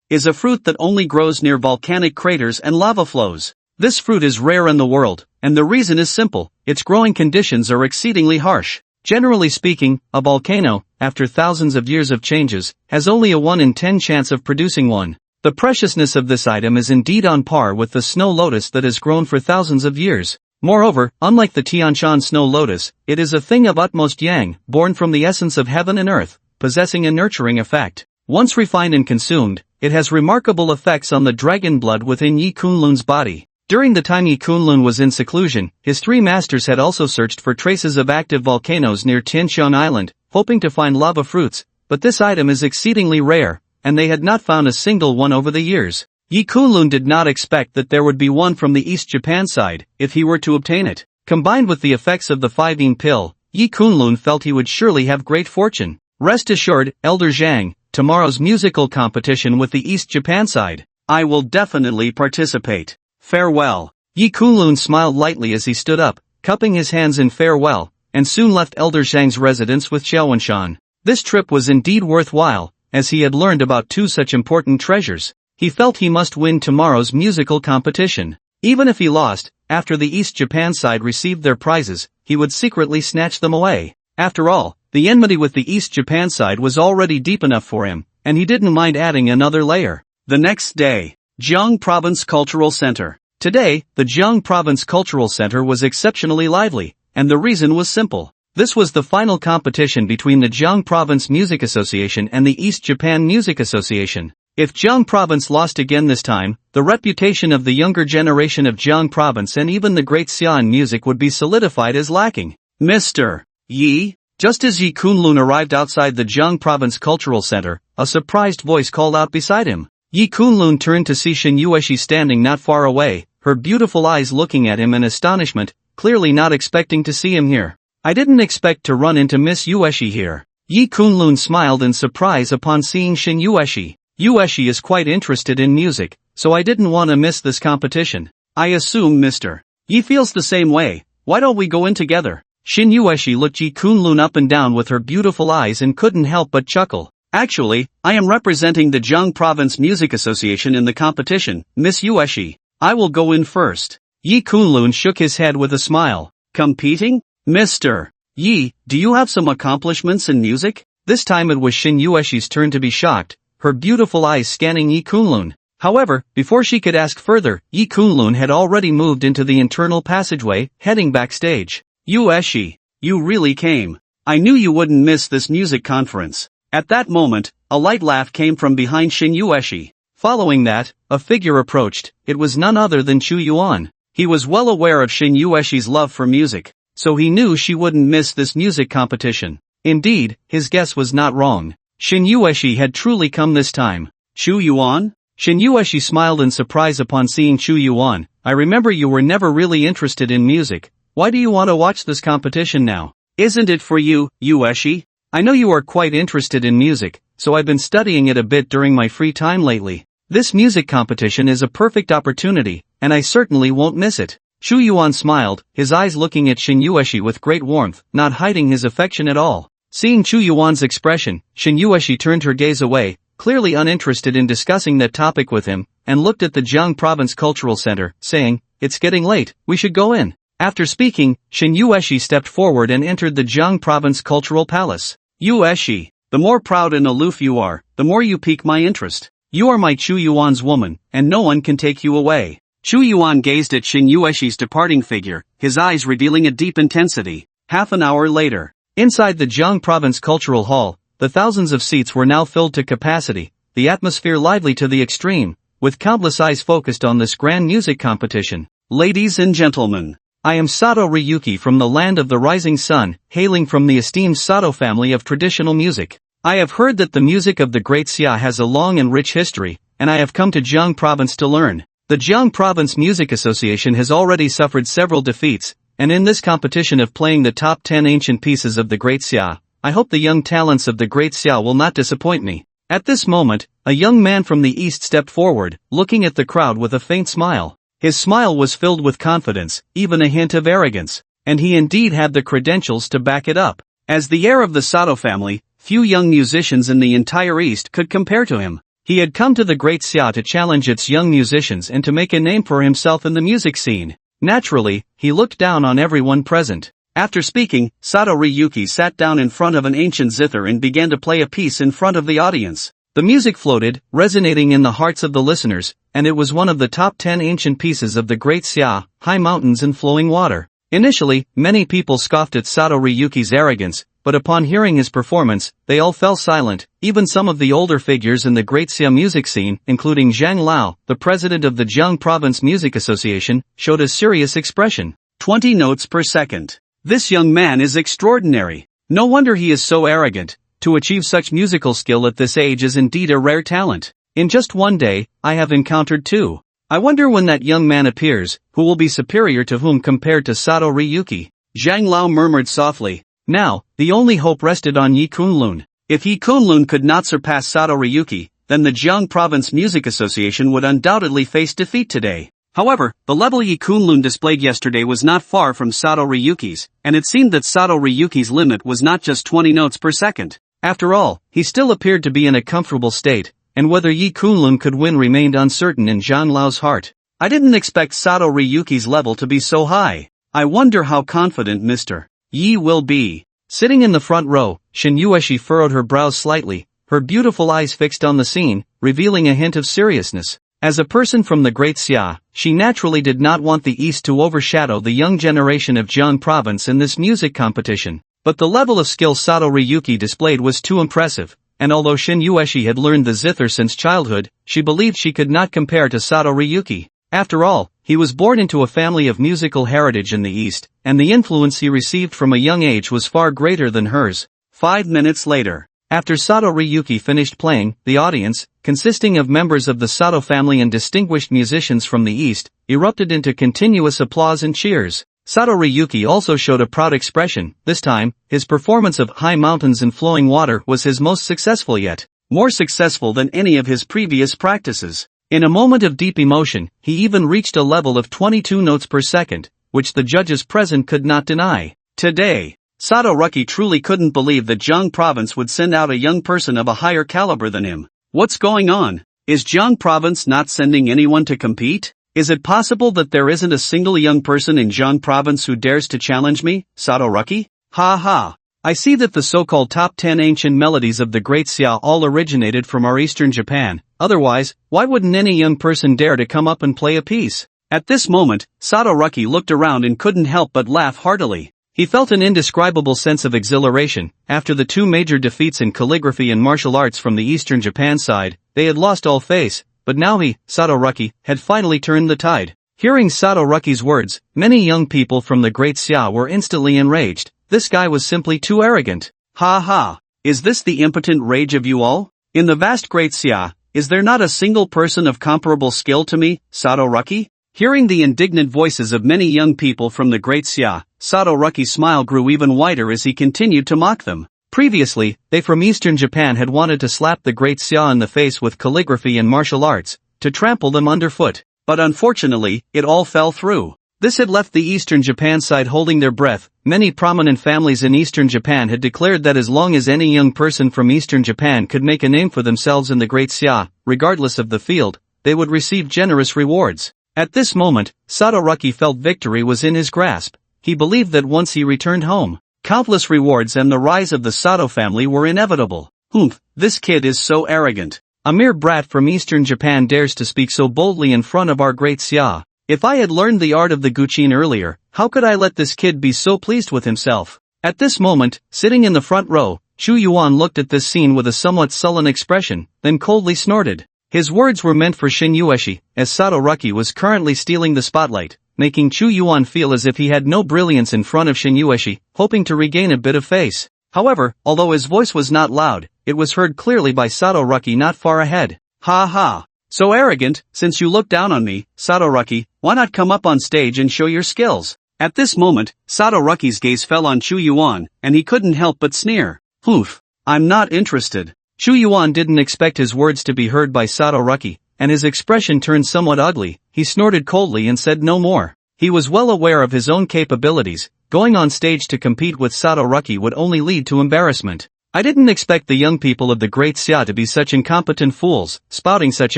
is a fruit that only grows near volcanic craters and lava flows. This fruit is rare in the world, and the reason is simple, its growing conditions are exceedingly harsh. Generally speaking, a volcano, after thousands of years of changes, has only a 1 in 10 chance of producing one. The preciousness of this item is indeed on par with the snow lotus that has grown for thousands of years. Moreover, unlike the Tianshan snow lotus, it is a thing of utmost yang, born from the essence of heaven and earth, possessing a nurturing effect. Once refined and consumed, it has remarkable effects on the dragon blood within Yi Kunlun's body. During the time Yi Kunlun was in seclusion, his 3 masters had also searched for traces of active volcanoes near Tianshan Island, hoping to find lava fruits, but this item is exceedingly rare, and they had not found a single one over the years. Yi Kunlun did not expect that there would be one from the East Japan side, if he were to obtain it. Combined with the effects of the 5-yin pill, Yi Kunlun felt he would surely have great fortune. Rest assured, Elder Jiang, tomorrow's musical competition with the East Japan side, I will definitely participate. Farewell. Yi Kunlun smiled lightly as he stood up, cupping his hands in farewell, and soon left Elder Zhang's residence with Xiaowanshan. This trip was indeed worthwhile, as he had learned about two such important treasures. He felt he must win tomorrow's musical competition. Even if he lost, after the East Japan side received their prizes, he would secretly snatch them away. After all, the enmity with the East Japan side was already deep enough for him, and he didn't mind adding another layer. The next day, Jiang Province Cultural Center. Today, the Jiang Province Cultural Center was exceptionally lively, and the reason was simple. This was the final competition between the Jiang Province Music Association and the East Japan Music Association. If Jiang Province lost again this time, the reputation of the younger generation of Jiang Province and even the great Xia in music would be solidified as lacking. Mr. Yi. Just as Yi Kunlun arrived outside the Jiang Province Cultural Center, a surprised voice called out beside him. Yi Kunlun turned to see Shin Yueshi standing not far away, her beautiful eyes looking at him in astonishment, clearly not expecting to see him here. I didn't expect to run into Miss Yueshi here. Yi Kunlun smiled in surprise upon seeing Shin Yueshi. Yueshi is quite interested in music, so I didn't want to miss this competition. I assume Mr. Yi feels the same way. Why don't we go in together? Shin Yueshi looked Yi Kunlun up and down with her beautiful eyes and couldn't help but chuckle. Actually, I am representing the Jiang Province Music Association in the competition, Miss Yueshi. I will go in first. Yi Kunlun shook his head with a smile. Competing? Mr. Yi, do you have some accomplishments in music? This time it was Shin Yueshi's turn to be shocked, her beautiful eyes scanning Yi Kunlun. However, before she could ask further, Yi Kunlun had already moved into the internal passageway, heading backstage. Yueshi, you really came. I knew you wouldn't miss this music conference. At that moment, a light laugh came from behind Shin Yueshi. Following that, a figure approached. It was none other than Chu Yuan. He was well aware of Shin Yueshi's love for music, so he knew she wouldn't miss this music competition. Indeed, his guess was not wrong. Shin Yueshi had truly come this time. Chu Yuan? Shin Yueshi smiled in surprise upon seeing Chu Yuan. I remember you were never really interested in music. Why do you want to watch this competition now? Isn't it for you, Yueshi? I know you are quite interested in music, so I've been studying it a bit during my free time lately. This music competition is a perfect opportunity, and I certainly won't miss it. Chu Yuan smiled, his eyes looking at Shin Yueshi with great warmth, not hiding his affection at all. Seeing Chu Yuan's expression, Shin Yueshi turned her gaze away, clearly uninterested in discussing that topic with him, and looked at the Jiang Province Cultural Center, saying, "It's getting late, we should go in." After speaking, Shin Yueshi stepped forward and entered the Jiang Province Cultural Palace. Yueshi, the more proud and aloof you are, the more you pique my interest. You are my Chu Yuan's woman, and no one can take you away. Chu Yuan gazed at Shin Yueshi's departing figure, his eyes revealing a deep intensity. Half an hour later, inside the Jiang Province Cultural Hall, the thousands of seats were now filled to capacity, the atmosphere lively to the extreme, with countless eyes focused on this grand music competition. Ladies and gentlemen, I am Sato Ryuki from the land of the rising sun, hailing from the esteemed Sato family of traditional music. I have heard that the music of the great Xia has a long and rich history, and I have come to Jiang Province to learn. The Jiang Province Music Association has already suffered several defeats, and in this competition of playing the top 10 ancient pieces of the great Xia, I hope the young talents of the great Xia will not disappoint me. At this moment, a young man from the east stepped forward, looking at the crowd with a faint smile. His smile was filled with confidence, even a hint of arrogance, and he indeed had the credentials to back it up. As the heir of the Sato family, few young musicians in the entire East could compare to him. He had come to the great Xia to challenge its young musicians and to make a name for himself in the music scene. Naturally, he looked down on everyone present. After speaking, Sato Ryuki sat down in front of an ancient zither and began to play a piece in front of the audience. The music floated, resonating in the hearts of the listeners, and it was one of the top 10 ancient pieces of the great Xia, high mountains and flowing water. Initially, many people scoffed at Sato Ryuki's arrogance, but upon hearing his performance, they all fell silent. Even some of the older figures in the great Xia music scene, including Zhang Lao, the president of the Jiang Province Music Association, showed a serious expression. 20 notes per second. This young man is extraordinary. No wonder he is so arrogant. To achieve such musical skill at this age is indeed a rare talent. In just one day, I have encountered two. I wonder when that young man appears, who will be superior to whom compared to Sato Ryuki. Zhang Lao murmured softly. Now, the only hope rested on Yi Kunlun. If Yi Kunlun could not surpass Sato Ryuki, then the Jiang Province Music Association would undoubtedly face defeat today. However, the level Yi Kunlun displayed yesterday was not far from Sato Ryuki's, and it seemed that Sato Ryuki's limit was not just 20 notes per second. After all, he still appeared to be in a comfortable state, and whether Yi Kunlun could win remained uncertain in Zhang Lao's heart. I didn't expect Sato Ryuki's level to be so high. I wonder how confident Mr. Yi will be. Sitting in the front row, Shin Yueshi furrowed her brows slightly, her beautiful eyes fixed on the scene, revealing a hint of seriousness. As a person from the Great Xia, she naturally did not want the East to overshadow the young generation of Jiang province in this music competition. But the level of skill Sato Ryuki displayed was too impressive, and although Shin Yueshi had learned the zither since childhood, she believed she could not compare to Sato Ryuki. After all, he was born into a family of musical heritage in the East, and the influence he received from a young age was far greater than hers. 5 minutes later, after Sato Ryuki finished playing, the audience, consisting of members of the Sato family and distinguished musicians from the East, erupted into continuous applause and cheers. Sato Ryuki also showed a proud expression. This time, his performance of High Mountains and Flowing Water was his most successful yet, more successful than any of his previous practices. In a moment of deep emotion, he even reached a level of 22 notes per second, which the judges present could not deny. Today, Sato Ryuki truly couldn't believe that Jiang province would send out a young person of a higher caliber than him. What's going on? Is Jiang province not sending anyone to compete? Is it possible that there isn't a single young person in Jiang province who dares to challenge me, Sato Ryuki? Ha ha. I see that the so-called top 10 ancient melodies of the Great Xia all originated from our eastern Japan. Otherwise, why wouldn't any young person dare to come up and play a piece? At this moment, Sato Ryuki looked around and couldn't help but laugh heartily. He felt an indescribable sense of exhilaration. After the two major defeats in calligraphy and martial arts from the eastern Japan side, they had lost all face, but now he, Sato Ryuki, had finally turned the tide. Hearing Sato Ryuki's words, many young people from the Great Xia were instantly enraged. This guy was simply too arrogant. Ha ha. Is this the impotent rage of you all? In the vast Great Xia, is there not a single person of comparable skill to me, Sato Ryuki? Hearing the indignant voices of many young people from the Great Xia, Sato Ryuki's smile grew even wider as he continued to mock them. Previously, they from eastern Japan had wanted to slap the Great Xia in the face with calligraphy and martial arts, to trample them underfoot. But unfortunately, it all fell through. This had left the eastern Japan side holding their breath. Many prominent families in eastern Japan had declared that as long as any young person from eastern Japan could make a name for themselves in the Great Xia, regardless of the field, they would receive generous rewards. At this moment, Sato Ryuki felt victory was in his grasp. He believed that once he returned home, countless rewards and the rise of the Sato family were inevitable. Humph, this kid is so arrogant. A mere brat from eastern Japan dares to speak so boldly in front of our Great Xia. If I had learned the art of the guqin earlier, how could I let this kid be so pleased with himself? At this moment, sitting in the front row, Chu Yuan looked at this scene with a somewhat sullen expression, then coldly snorted. His words were meant for Shin Yueshi, as Sato Ryuki was currently stealing the spotlight, making Chu Yuan feel as if he had no brilliance in front of Shin Yueshi, hoping to regain a bit of face. However, although his voice was not loud, it was heard clearly by Sato Ryuki not far ahead. Ha ha. So arrogant, since you look down on me, Sato Ryuki, why not come up on stage and show your skills? At this moment, Sato Ryuki's gaze fell on Chu Yuan, and he couldn't help but sneer. Oof. I'm not interested. Chu Yuan didn't expect his words to be heard by Sato Ryuki, and his expression turned somewhat ugly. He snorted coldly and said no more. He was well aware of his own capabilities. Going on stage to compete with Sato Ryuki would only lead to embarrassment. I didn't expect the young people of the Great Xia to be such incompetent fools, spouting such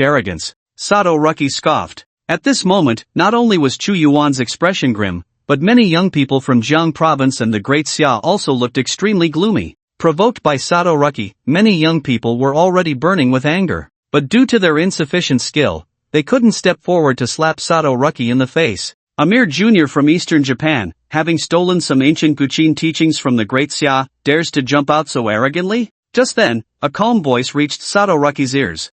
arrogance. Sato Ryuki scoffed. At this moment, not only was Chu Yuan's expression grim, but many young people from Jiang province and the Great Xia also looked extremely gloomy. Provoked by Sato Ryuki, many young people were already burning with anger. But due to their insufficient skill, they couldn't step forward to slap Sato Ryuki in the face. A mere junior from eastern Japan, having stolen some ancient guqin teachings from the Great Xia, dares to jump out so arrogantly? Just then, a calm voice reached Sato Ryuki's ears.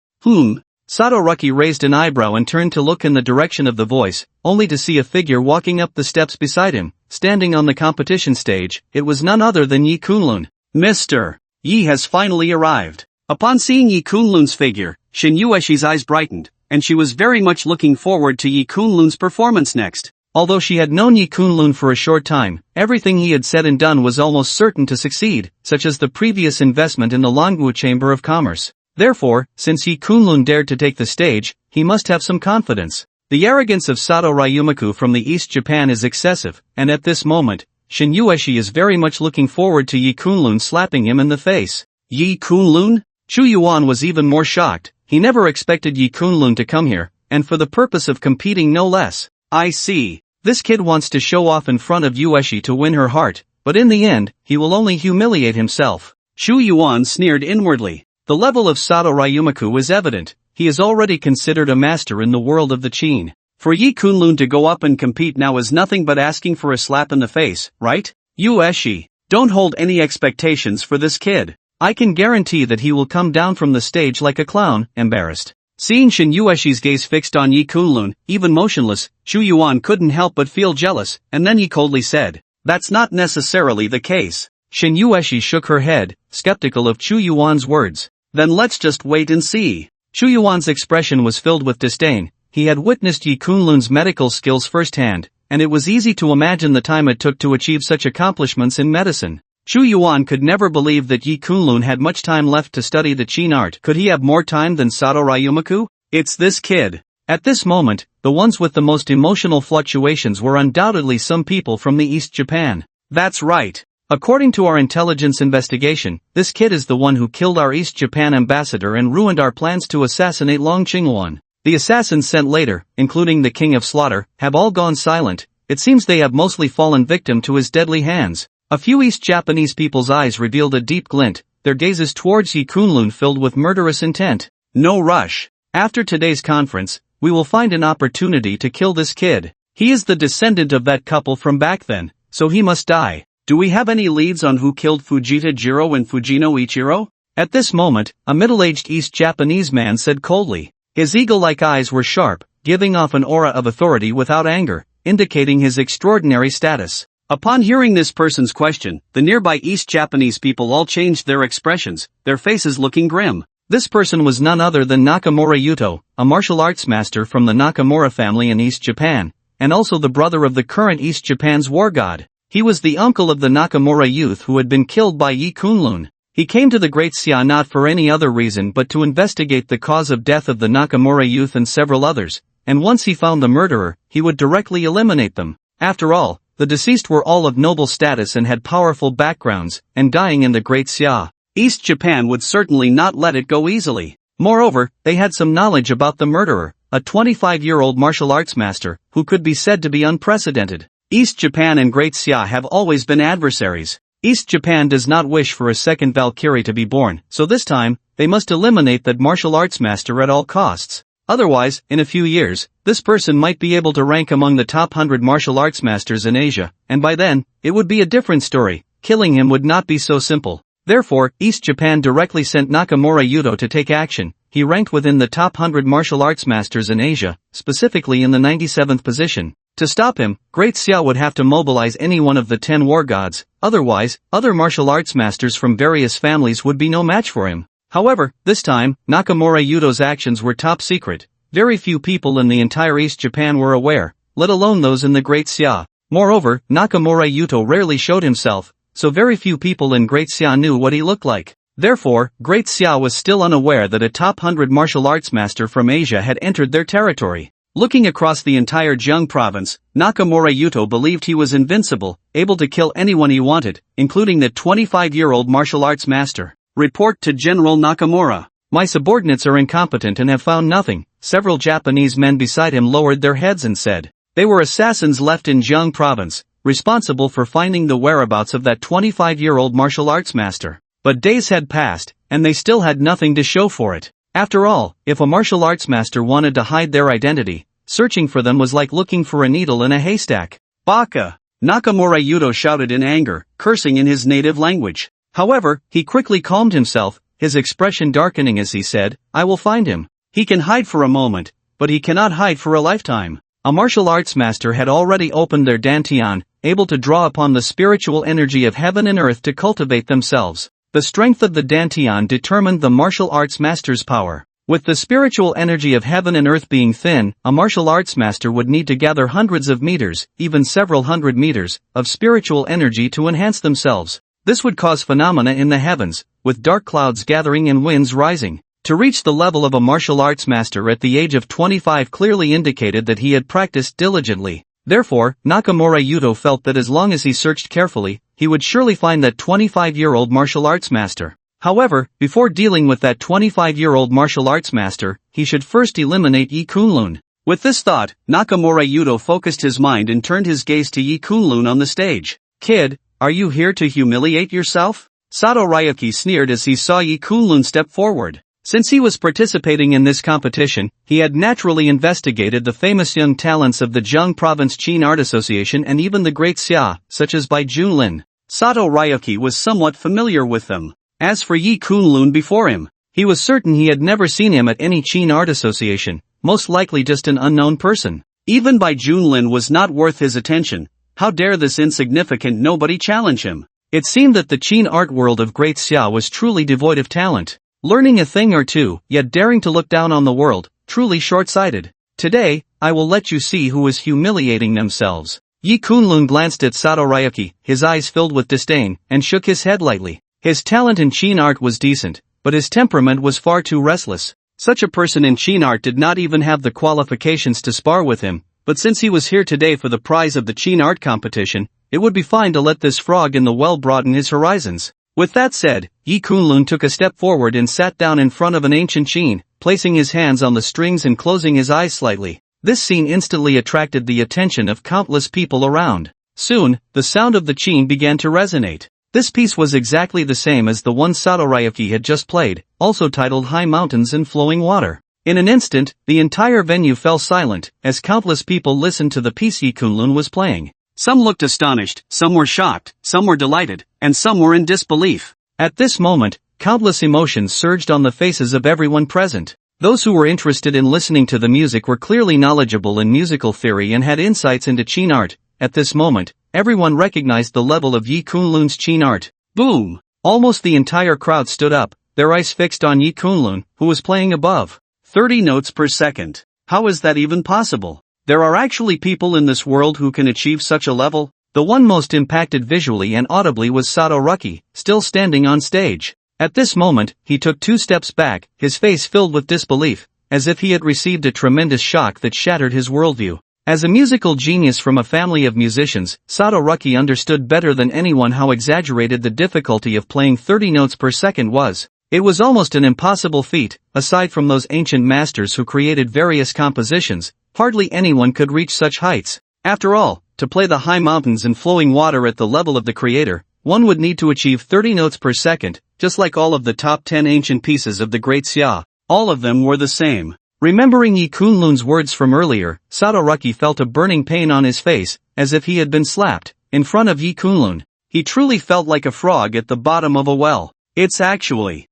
Sato Ryuki raised an eyebrow and turned to look in the direction of the voice, only to see a figure walking up the steps beside him. Standing on the competition stage, it was none other than Yi Kunlun. Mr. Yi has finally arrived. Upon seeing Yi Kunlun's figure, Shin Yueshi's eyes brightened, and she was very much looking forward to Yi Kunlun's performance next. Although she had known Yi Kunlun for a short time, everything he had said and done was almost certain to succeed, such as the previous investment in the Longwu Chamber of Commerce. Therefore, since Yi Kunlun dared to take the stage, he must have some confidence. The arrogance of Sato Ryumaku from the East Japan is excessive, and at this moment, Shin Yueshi is very much looking forward to Yi Kunlun slapping him in the face. Yi Kunlun? Chu Yuan was even more shocked. He never expected Yi Kunlun to come here, and for the purpose of competing no less. I see. This kid wants to show off in front of Yueshi to win her heart, but in the end, he will only humiliate himself. Chu Yuan sneered inwardly. The level of Sato Ryumaku is evident. He is already considered a master in the world of the Qin. For Yi Kunlun to go up and compete now is nothing but asking for a slap in the face, right? Yueshi, don't hold any expectations for this kid. I can guarantee that he will come down from the stage like a clown, embarrassed. Seeing Shin Yueshi's gaze fixed on Yi Kunlun, even motionless, Chu Yuan couldn't help but feel jealous, and then he coldly said, "That's not necessarily the case." Shin Yueshi shook her head, skeptical of Chu Yuan's words. "Then let's just wait and see." Chu Yuan's expression was filled with disdain. He had witnessed Yi Kunlun's medical skills firsthand, and it was easy to imagine the time it took to achieve such accomplishments in medicine. Chu Yuan could never believe that Yi Kunlun had much time left to study the Qin art. Could he have more time than Sato Ryumaku? It's this kid. At this moment, the ones with the most emotional fluctuations were undoubtedly some people from the East Japan. That's right. According to our intelligence investigation, this kid is the one who killed our East Japan ambassador and ruined our plans to assassinate Long Qingwan. The assassins sent later, including the King of Slaughter, have all gone silent. It seems they have mostly fallen victim to his deadly hands. A few East Japanese people's eyes revealed a deep glint, their gazes towards Yi Kunlun filled with murderous intent. No rush. After today's conference, we will find an opportunity to kill this kid. He is the descendant of that couple from back then, so he must die. Do we have any leads on who killed Fujita Jiro and Fujino Ichiro? At this moment, a middle-aged East Japanese man said coldly. His eagle-like eyes were sharp, giving off an aura of authority without anger, indicating his extraordinary status. Upon hearing this person's question, the nearby East Japanese people all changed their expressions, their faces looking grim. This person was none other than Nakamura Yuto, a martial arts master from the Nakamura family in East Japan, and also the brother of the current East Japan's war god. He was the uncle of the Nakamura youth who had been killed by Yi Kunlun. He came to the Great Xia not for any other reason but to investigate the cause of death of the Nakamura youth and several others, and once he found the murderer, he would directly eliminate them. After all, the deceased were all of noble status and had powerful backgrounds, and dying in the Great Xia, East Japan would certainly not let it go easily. Moreover, they had some knowledge about the murderer, a 25-year-old martial arts master, who could be said to be unprecedented. East Japan and Great Xia have always been adversaries. East Japan does not wish for a second Valkyrie to be born, so this time, they must eliminate that martial arts master at all costs. Otherwise, in a few years, this person might be able to rank among the top 100 martial arts masters in Asia, and by then, it would be a different story. Killing him would not be so simple. Therefore, East Japan directly sent Nakamura Yuto to take action. He ranked within the top 100 martial arts masters in Asia, specifically in the 97th position. To stop him, Great Xia would have to mobilize any one of the 10 war gods, otherwise, other martial arts masters from various families would be no match for him. However, this time, Nakamura Yuto's actions were top secret. Very few people in the entire East Japan were aware, let alone those in the Great Xia. Moreover, Nakamura Yuto rarely showed himself, so very few people in Great Xia knew what he looked like. Therefore, Great Xia was still unaware that a top 100 martial arts master from Asia had entered their territory. Looking across the entire Jiang province, Nakamura Yuto believed he was invincible, able to kill anyone he wanted, including the 25-year-old martial arts master. Report to General Nakamura. My subordinates are incompetent and have found nothing. Several Japanese men beside him lowered their heads and said, they were assassins left in Jiang province, responsible for finding the whereabouts of that 25-year-old martial arts master. But days had passed, and they still had nothing to show for it. After all, if a martial arts master wanted to hide their identity, searching for them was like looking for a needle in a haystack. Baka! Nakamura Yuto shouted in anger, cursing in his native language. However, he quickly calmed himself, his expression darkening as he said, I will find him. He can hide for a moment, but he cannot hide for a lifetime. A martial arts master had already opened their dantian, able to draw upon the spiritual energy of heaven and earth to cultivate themselves. The strength of the dantian determined the martial arts master's power. With the spiritual energy of heaven and earth being thin, a martial arts master would need to gather hundreds of meters, even several hundred meters, of spiritual energy to enhance themselves. This would cause phenomena in the heavens, with dark clouds gathering and winds rising. To reach the level of a martial arts master at the age of 25 clearly indicated that he had practiced diligently. Therefore, Nakamura Yuto felt that as long as he searched carefully, he would surely find that 25-year-old martial arts master. However, before dealing with that 25-year-old martial arts master, he should first eliminate Yi Kunlun. With this thought, Nakamura Yuto focused his mind and turned his gaze to Yi Kunlun on the stage. "Kid, are you here to humiliate yourself?" Sato Ryuki sneered as he saw Yi Kunlun step forward. Since he was participating in this competition, he had naturally investigated the famous young talents of the Jiang Province Qin Art Association and even the great Xia, such as Bai Junlin. Sato Ryuki was somewhat familiar with them. As for Yi Kunlun before him, he was certain he had never seen him at any Qin Art Association, most likely just an unknown person. Even Bai Junlin was not worth his attention. How dare this insignificant nobody challenge him? It seemed that the Qin art world of Great Xia was truly devoid of talent. Learning a thing or two, yet daring to look down on the world, truly short-sighted. Today, I will let you see who is humiliating themselves. Yi Kunlun glanced at Sato Ryuki, his eyes filled with disdain, and shook his head lightly. His talent in Qin art was decent, but his temperament was far too restless. Such a person in Qin art did not even have the qualifications to spar with him, but since he was here today for the prize of the Qin art competition, it would be fine to let this frog in the well broaden his horizons. With that said, Yi Kunlun took a step forward and sat down in front of an ancient Qin, placing his hands on the strings and closing his eyes slightly. This scene instantly attracted the attention of countless people around. Soon, the sound of the Qin began to resonate. This piece was exactly the same as the one Sato Ryuki had just played, also titled High Mountains and Flowing Water. In an instant, the entire venue fell silent, as countless people listened to the piece Yi Kunlun was playing. Some looked astonished, some were shocked, some were delighted, and some were in disbelief. At this moment, countless emotions surged on the faces of everyone present. Those who were interested in listening to the music were clearly knowledgeable in musical theory and had insights into Qin art. At this moment, everyone recognized the level of Yi Kunlun's Qin art. Boom! Almost the entire crowd stood up, their eyes fixed on Yi Kunlun, who was playing above 30 notes per second. How is that even possible? There are actually people in this world who can achieve such a level? The one most impacted visually and audibly was Sato Ryuki, still standing on stage. At this moment, he took 2 steps back, his face filled with disbelief, as if he had received a tremendous shock that shattered his worldview. As a musical genius from a family of musicians, Sato Ryuki understood better than anyone how exaggerated the difficulty of playing 30 notes per second was. It was almost an impossible feat. Aside from those ancient masters who created various compositions, hardly anyone could reach such heights. After all, to play the high mountains and flowing water at the level of the creator, one would need to achieve 30 notes per second, just like all of the top 10 ancient pieces of the Great Xia. All of them were the same. Remembering Yi Kunlun's words from earlier, Sato Ryuki felt a burning pain on his face, as if he had been slapped. In front of Yi Kunlun, he truly felt like a frog at the bottom of a well. It's actually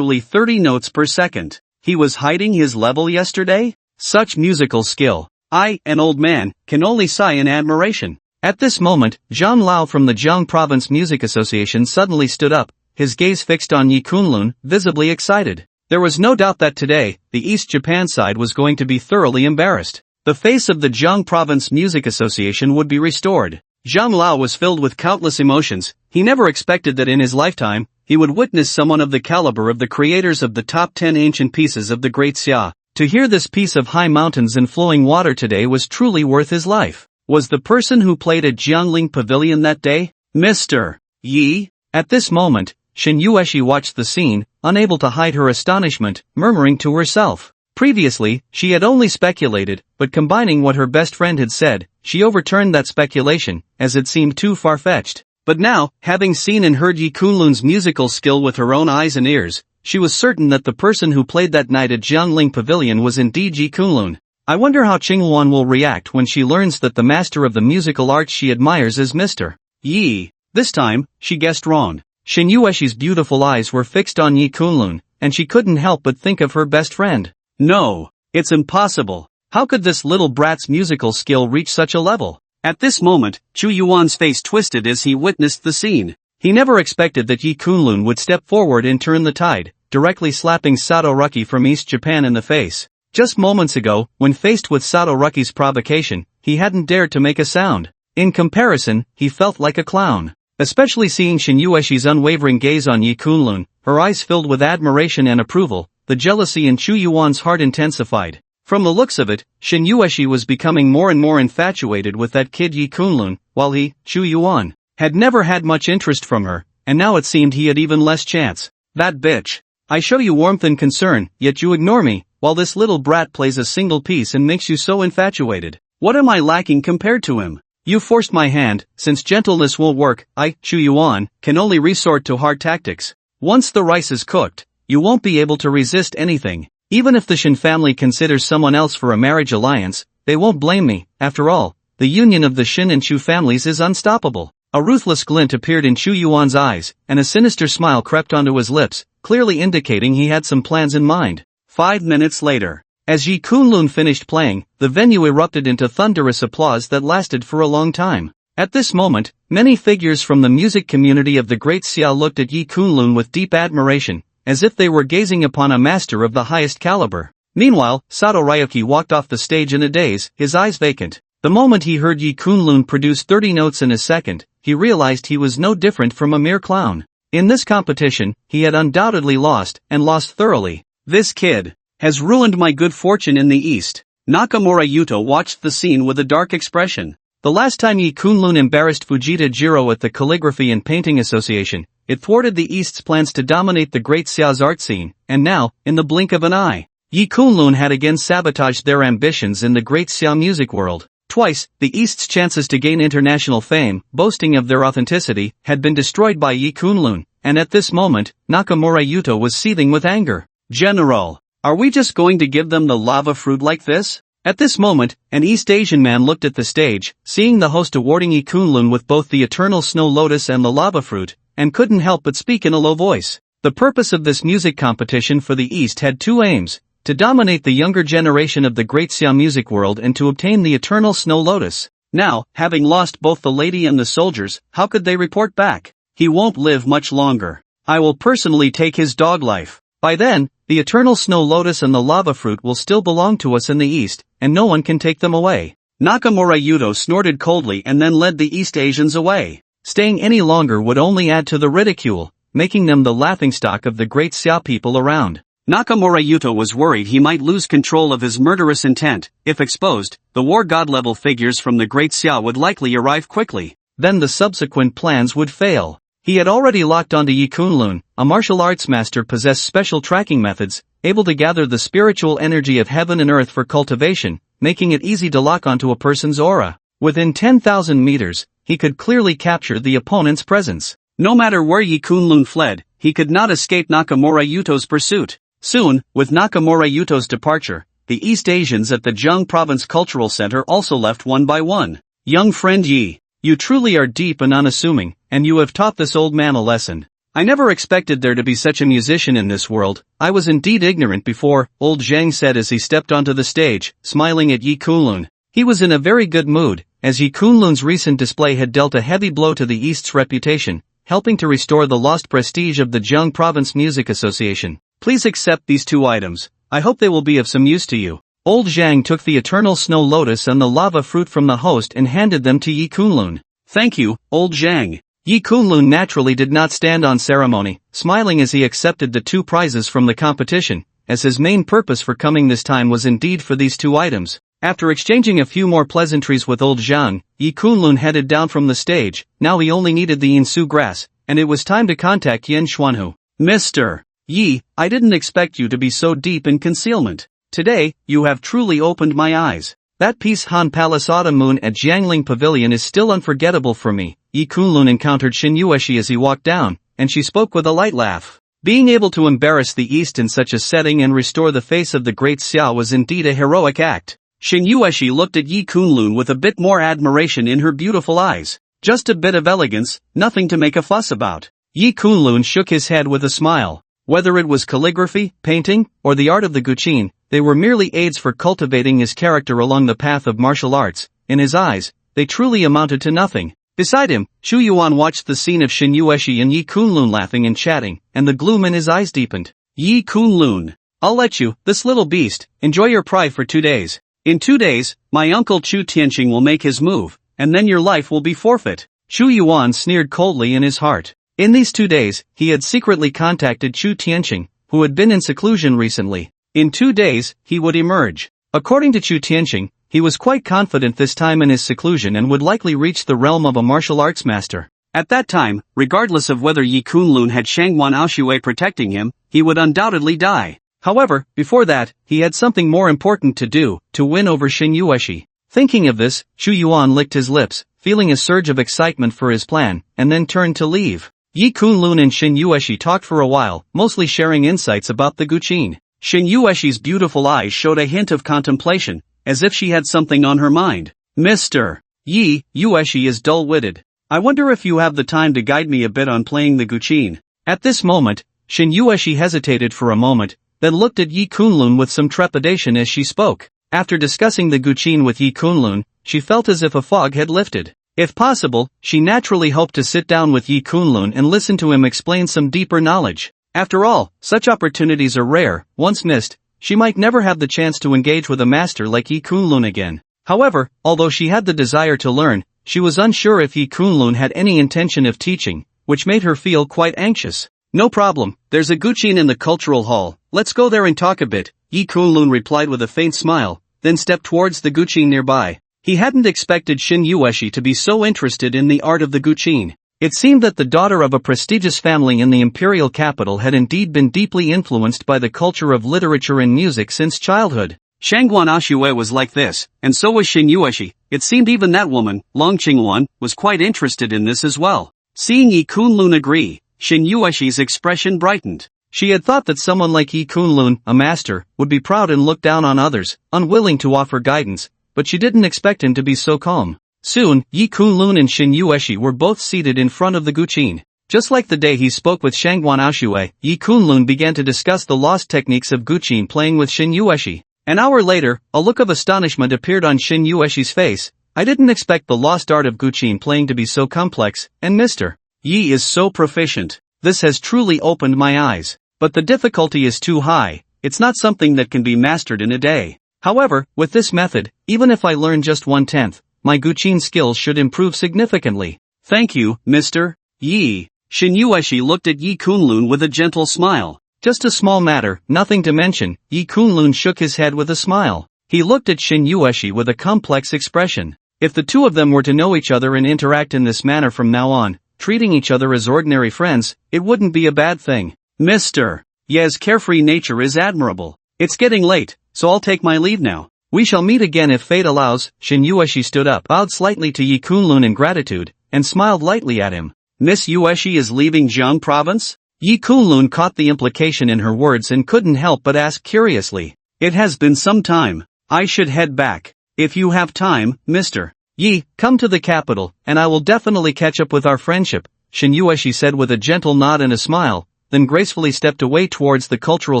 30 notes per second. He was hiding his level yesterday? Such musical skill. I, an old man, can only sigh in admiration. At this moment, Zhang Lao from the Jiang Province Music Association suddenly stood up, his gaze fixed on Yi Kunlun, visibly excited. There was no doubt that today, the East Japan side was going to be thoroughly embarrassed. The face of the Jiang Province Music Association would be restored. Zhang Lao was filled with countless emotions. He never expected that in his lifetime, he would witness someone of the caliber of the creators of the top 10 ancient pieces of the Great Xia. To hear this piece of High Mountains and Flowing Water today was truly worth his life. Was the person who played at Jiangling Pavilion that day? Mr. Yi? At this moment, Shin Yueshi watched the scene, unable to hide her astonishment, murmuring to herself. Previously, she had only speculated, but combining what her best friend had said, she overturned that speculation, as it seemed too far-fetched. But now, having seen and heard Yi Kunlun's musical skill with her own eyes and ears, she was certain that the person who played that night at Jiangling Pavilion was indeed Yi Kunlun. I wonder how Chingan will react when she learns that the master of the musical arts she admires is Mr. Yi. This time, she guessed wrong. Shin Yueshi's beautiful eyes were fixed on Yi Kunlun, and she couldn't help but think of her best friend. No, it's impossible. How could this little brat's musical skill reach such a level? At this moment, Chu Yuan's face twisted as he witnessed the scene. He never expected that Yi Kunlun would step forward and turn the tide, directly slapping Sato Ryuki from East Japan in the face. Just moments ago, when faced with Sato Ryuki's provocation, he hadn't dared to make a sound. In comparison, he felt like a clown. Especially seeing Shin Yueshi's unwavering gaze on Yi Kunlun, her eyes filled with admiration and approval, the jealousy in Chu Yuan's heart intensified. From the looks of it, Shin Yueshi was becoming more and more infatuated with that kid Yi Kunlun, while he, Chu Yuan, had never had much interest from her, and now it seemed he had even less chance. That bitch. I show you warmth and concern, yet you ignore me, while this little brat plays a single piece and makes you so infatuated. What am I lacking compared to him? You forced my hand. Since gentleness won't work, I, Chu Yuan, can only resort to hard tactics. Once the rice is cooked, you won't be able to resist anything. Even if the Shin family considers someone else for a marriage alliance, they won't blame me. After all, the union of the Shin and Chu families is unstoppable. A ruthless glint appeared in Chu Yuan's eyes, and a sinister smile crept onto his lips, clearly indicating he had some plans in mind. 5 minutes later, as Yi Kunlun finished playing, the venue erupted into thunderous applause that lasted for a long time. At this moment, many figures from the music community of the Great Xiao looked at Yi Kunlun with deep admiration, as if they were gazing upon a master of the highest caliber. Meanwhile, Sato Ryuki walked off the stage in a daze, his eyes vacant. The moment he heard Yi Kunlun produce 30 notes in a second, he realized he was no different from a mere clown. In this competition, he had undoubtedly lost, and lost thoroughly. This kid has ruined my good fortune in the East. Nakamura Yuto watched the scene with a dark expression. The last time Yi Kunlun embarrassed Fujita Jiro at the Calligraphy and Painting Association, it thwarted the East's plans to dominate the Great Xiao's art scene, and now, in the blink of an eye, Yi Kunlun had again sabotaged their ambitions in the Great Xiao music world. Twice, the East's chances to gain international fame, boasting of their authenticity, had been destroyed by Yi Kunlun, and at this moment, Nakamura Yuto was seething with anger. General, are we just going to give them the lava fruit like this? At this moment, an East Asian man looked at the stage, seeing the host awarding Yi Kunlun with both the Eternal Snow Lotus and the lava fruit, and couldn't help but speak in a low voice. The purpose of this music competition for the East had two aims: to dominate the younger generation of the Great Xiao music world and to obtain the Eternal Snow Lotus. Now, having lost both the lady and the soldiers, how could they report back? He won't live much longer. I will personally take his dog life. By then, the Eternal Snow Lotus and the lava fruit will still belong to us in the East, and no one can take them away. Nakamura Yuto snorted coldly and then led the East Asians away. Staying any longer would only add to the ridicule, making them the laughingstock of the Great Xiao people around. Nakamura Yuto was worried he might lose control of his murderous intent. If exposed, the war god-level figures from the Great Xiao would likely arrive quickly. Then the subsequent plans would fail. He had already locked onto Yi Kunlun, a martial arts master possessed special tracking methods, able to gather the spiritual energy of heaven and earth for cultivation, making it easy to lock onto a person's aura. Within 10,000 meters, he could clearly capture the opponent's presence. No matter where Yi Kunlun fled, he could not escape Nakamura Yuto's pursuit. Soon, with Nakamura Yuto's departure, the East Asians at the Jiang Province Cultural Center also left one by one. Young friend Yi, you truly are deep and unassuming, and you have taught this old man a lesson. I never expected there to be such a musician in this world. I was indeed ignorant before, old Jiang said as he stepped onto the stage, smiling at Yi Kunlun. He was in a very good mood, as Yi Kunlun's recent display had dealt a heavy blow to the East's reputation, helping to restore the lost prestige of the Jiang Province Music Association. Please accept these 2 items. I hope they will be of some use to you. Old Jiang took the Eternal Snow Lotus and the lava fruit from the host and handed them to Yi Kunlun. Thank you, old Jiang. Yi Kunlun naturally did not stand on ceremony, smiling as he accepted the 2 prizes from the competition, as his main purpose for coming this time was indeed for these 2 items. After exchanging a few more pleasantries with old Jiang, Yi Kunlun headed down from the stage. Now he only needed the Insu grass, and it was time to contact Yen Xuanhu. Mr. Yi, I didn't expect you to be so deep in concealment. Today, you have truly opened my eyes. That piece Han Palace Autumn Moon at Jiangling Pavilion is still unforgettable for me. Yi Kunlun encountered Shin Yueshi as he walked down, and she spoke with a light laugh. Being able to embarrass the East in such a setting and restore the face of the Great Xiao was indeed a heroic act. Shin Yueshi looked at Yi Kunlun with a bit more admiration in her beautiful eyes. Just a bit of elegance, nothing to make a fuss about. Yi Kunlun shook his head with a smile. Whether it was calligraphy, painting, or the art of the guqin, they were merely aids for cultivating his character along the path of martial arts. In his eyes, they truly amounted to nothing. Beside him, Chu Yuan watched the scene of Shin Yueshi and Yi Kunlun laughing and chatting, and the gloom in his eyes deepened. Yi Kunlun, I'll let you, this little beast, enjoy your pride for 2 days. In 2 days, my uncle Chu Tianqing will make his move, and then your life will be forfeit. Chu Yuan sneered coldly in his heart. In these 2 days, he had secretly contacted Chu Tianqing, who had been in seclusion recently. In 2 days, he would emerge. According to Chu Tianxing, he was quite confident this time in his seclusion and would likely reach the realm of a martial arts master. At that time, regardless of whether Yi Kunlun had Shangwan Aoshui protecting him, he would undoubtedly die. However, before that, he had something more important to do, to win over Shin Yueshi. Thinking of this, Xu Yuan licked his lips, feeling a surge of excitement for his plan, and then turned to leave. Yi Kunlun and Shin Yueshi talked for a while, mostly sharing insights about the Guqin. Shin Yueshi's beautiful eyes showed a hint of contemplation, as if she had something on her mind. Mr. Yi, Yueshi is dull-witted. I wonder if you have the time to guide me a bit on playing the Guqin. At this moment, Shin Yueshi hesitated for a moment, then looked at Yi Kunlun with some trepidation as she spoke. After discussing the Guqin with Yi Kunlun, she felt as if a fog had lifted. If possible, she naturally hoped to sit down with Yi Kunlun and listen to him explain some deeper knowledge. After all, such opportunities are rare. Once missed, she might never have the chance to engage with a master like Yi Kunlun again. However, although she had the desire to learn, she was unsure if Yi Kunlun had any intention of teaching, which made her feel quite anxious. No problem, there's a Guqin in the cultural hall, let's go there and talk a bit, Yi Kunlun replied with a faint smile, then stepped towards the Guqin nearby. He hadn't expected Shin Yueshi to be so interested in the art of the Guqin. It seemed that the daughter of a prestigious family in the imperial capital had indeed been deeply influenced by the culture of literature and music since childhood. Shangguan Aoshui was like this, and so was Shin Yueshi. It seemed even that woman, Long Qingwan, was quite interested in this as well. Seeing Yi Kunlun agree, Shin Yueshi's expression brightened. She had thought that someone like Yi Kunlun, a master, would be proud and look down on others, unwilling to offer guidance, but she didn't expect him to be so calm. Soon, Yi Kunlun and Shin Yueshi were both seated in front of the Guqin. Just like the day he spoke with Shangguan Aoshui, Yi Kunlun began to discuss the lost techniques of Guqin playing with Shin Yueshi. An hour later, a look of astonishment appeared on Shin Yueshi's face. I didn't expect the lost art of Guqin playing to be so complex, and Mr. Yi is so proficient. This has truly opened my eyes. But the difficulty is too high, it's not something that can be mastered in a day. However, with this method, even if I learn just 1/10, my Guqin skills should improve significantly. Thank you, Mr. Yi. Shin Yueshi looked at Yi Kunlun with a gentle smile. Just a small matter, nothing to mention. Yi Kunlun shook his head with a smile. He looked at Shin Yueshi with a complex expression. If the two of them were to know each other and interact in this manner from now on, treating each other as ordinary friends, it wouldn't be a bad thing. Mr. Ye's carefree nature is admirable. It's getting late, so I'll take my leave now. We shall meet again if fate allows. Shin Yueshi stood up, bowed slightly to Yi Kunlun in gratitude, and smiled lightly at him. Miss Yueshi is leaving Jiang province? Yi Kunlun caught the implication in her words and couldn't help but ask curiously. It has been some time. I should head back. If you have time, Mr. Yi, come to the capital, and I will definitely catch up with our friendship, Shin Yueshi said with a gentle nod and a smile, then gracefully stepped away towards the cultural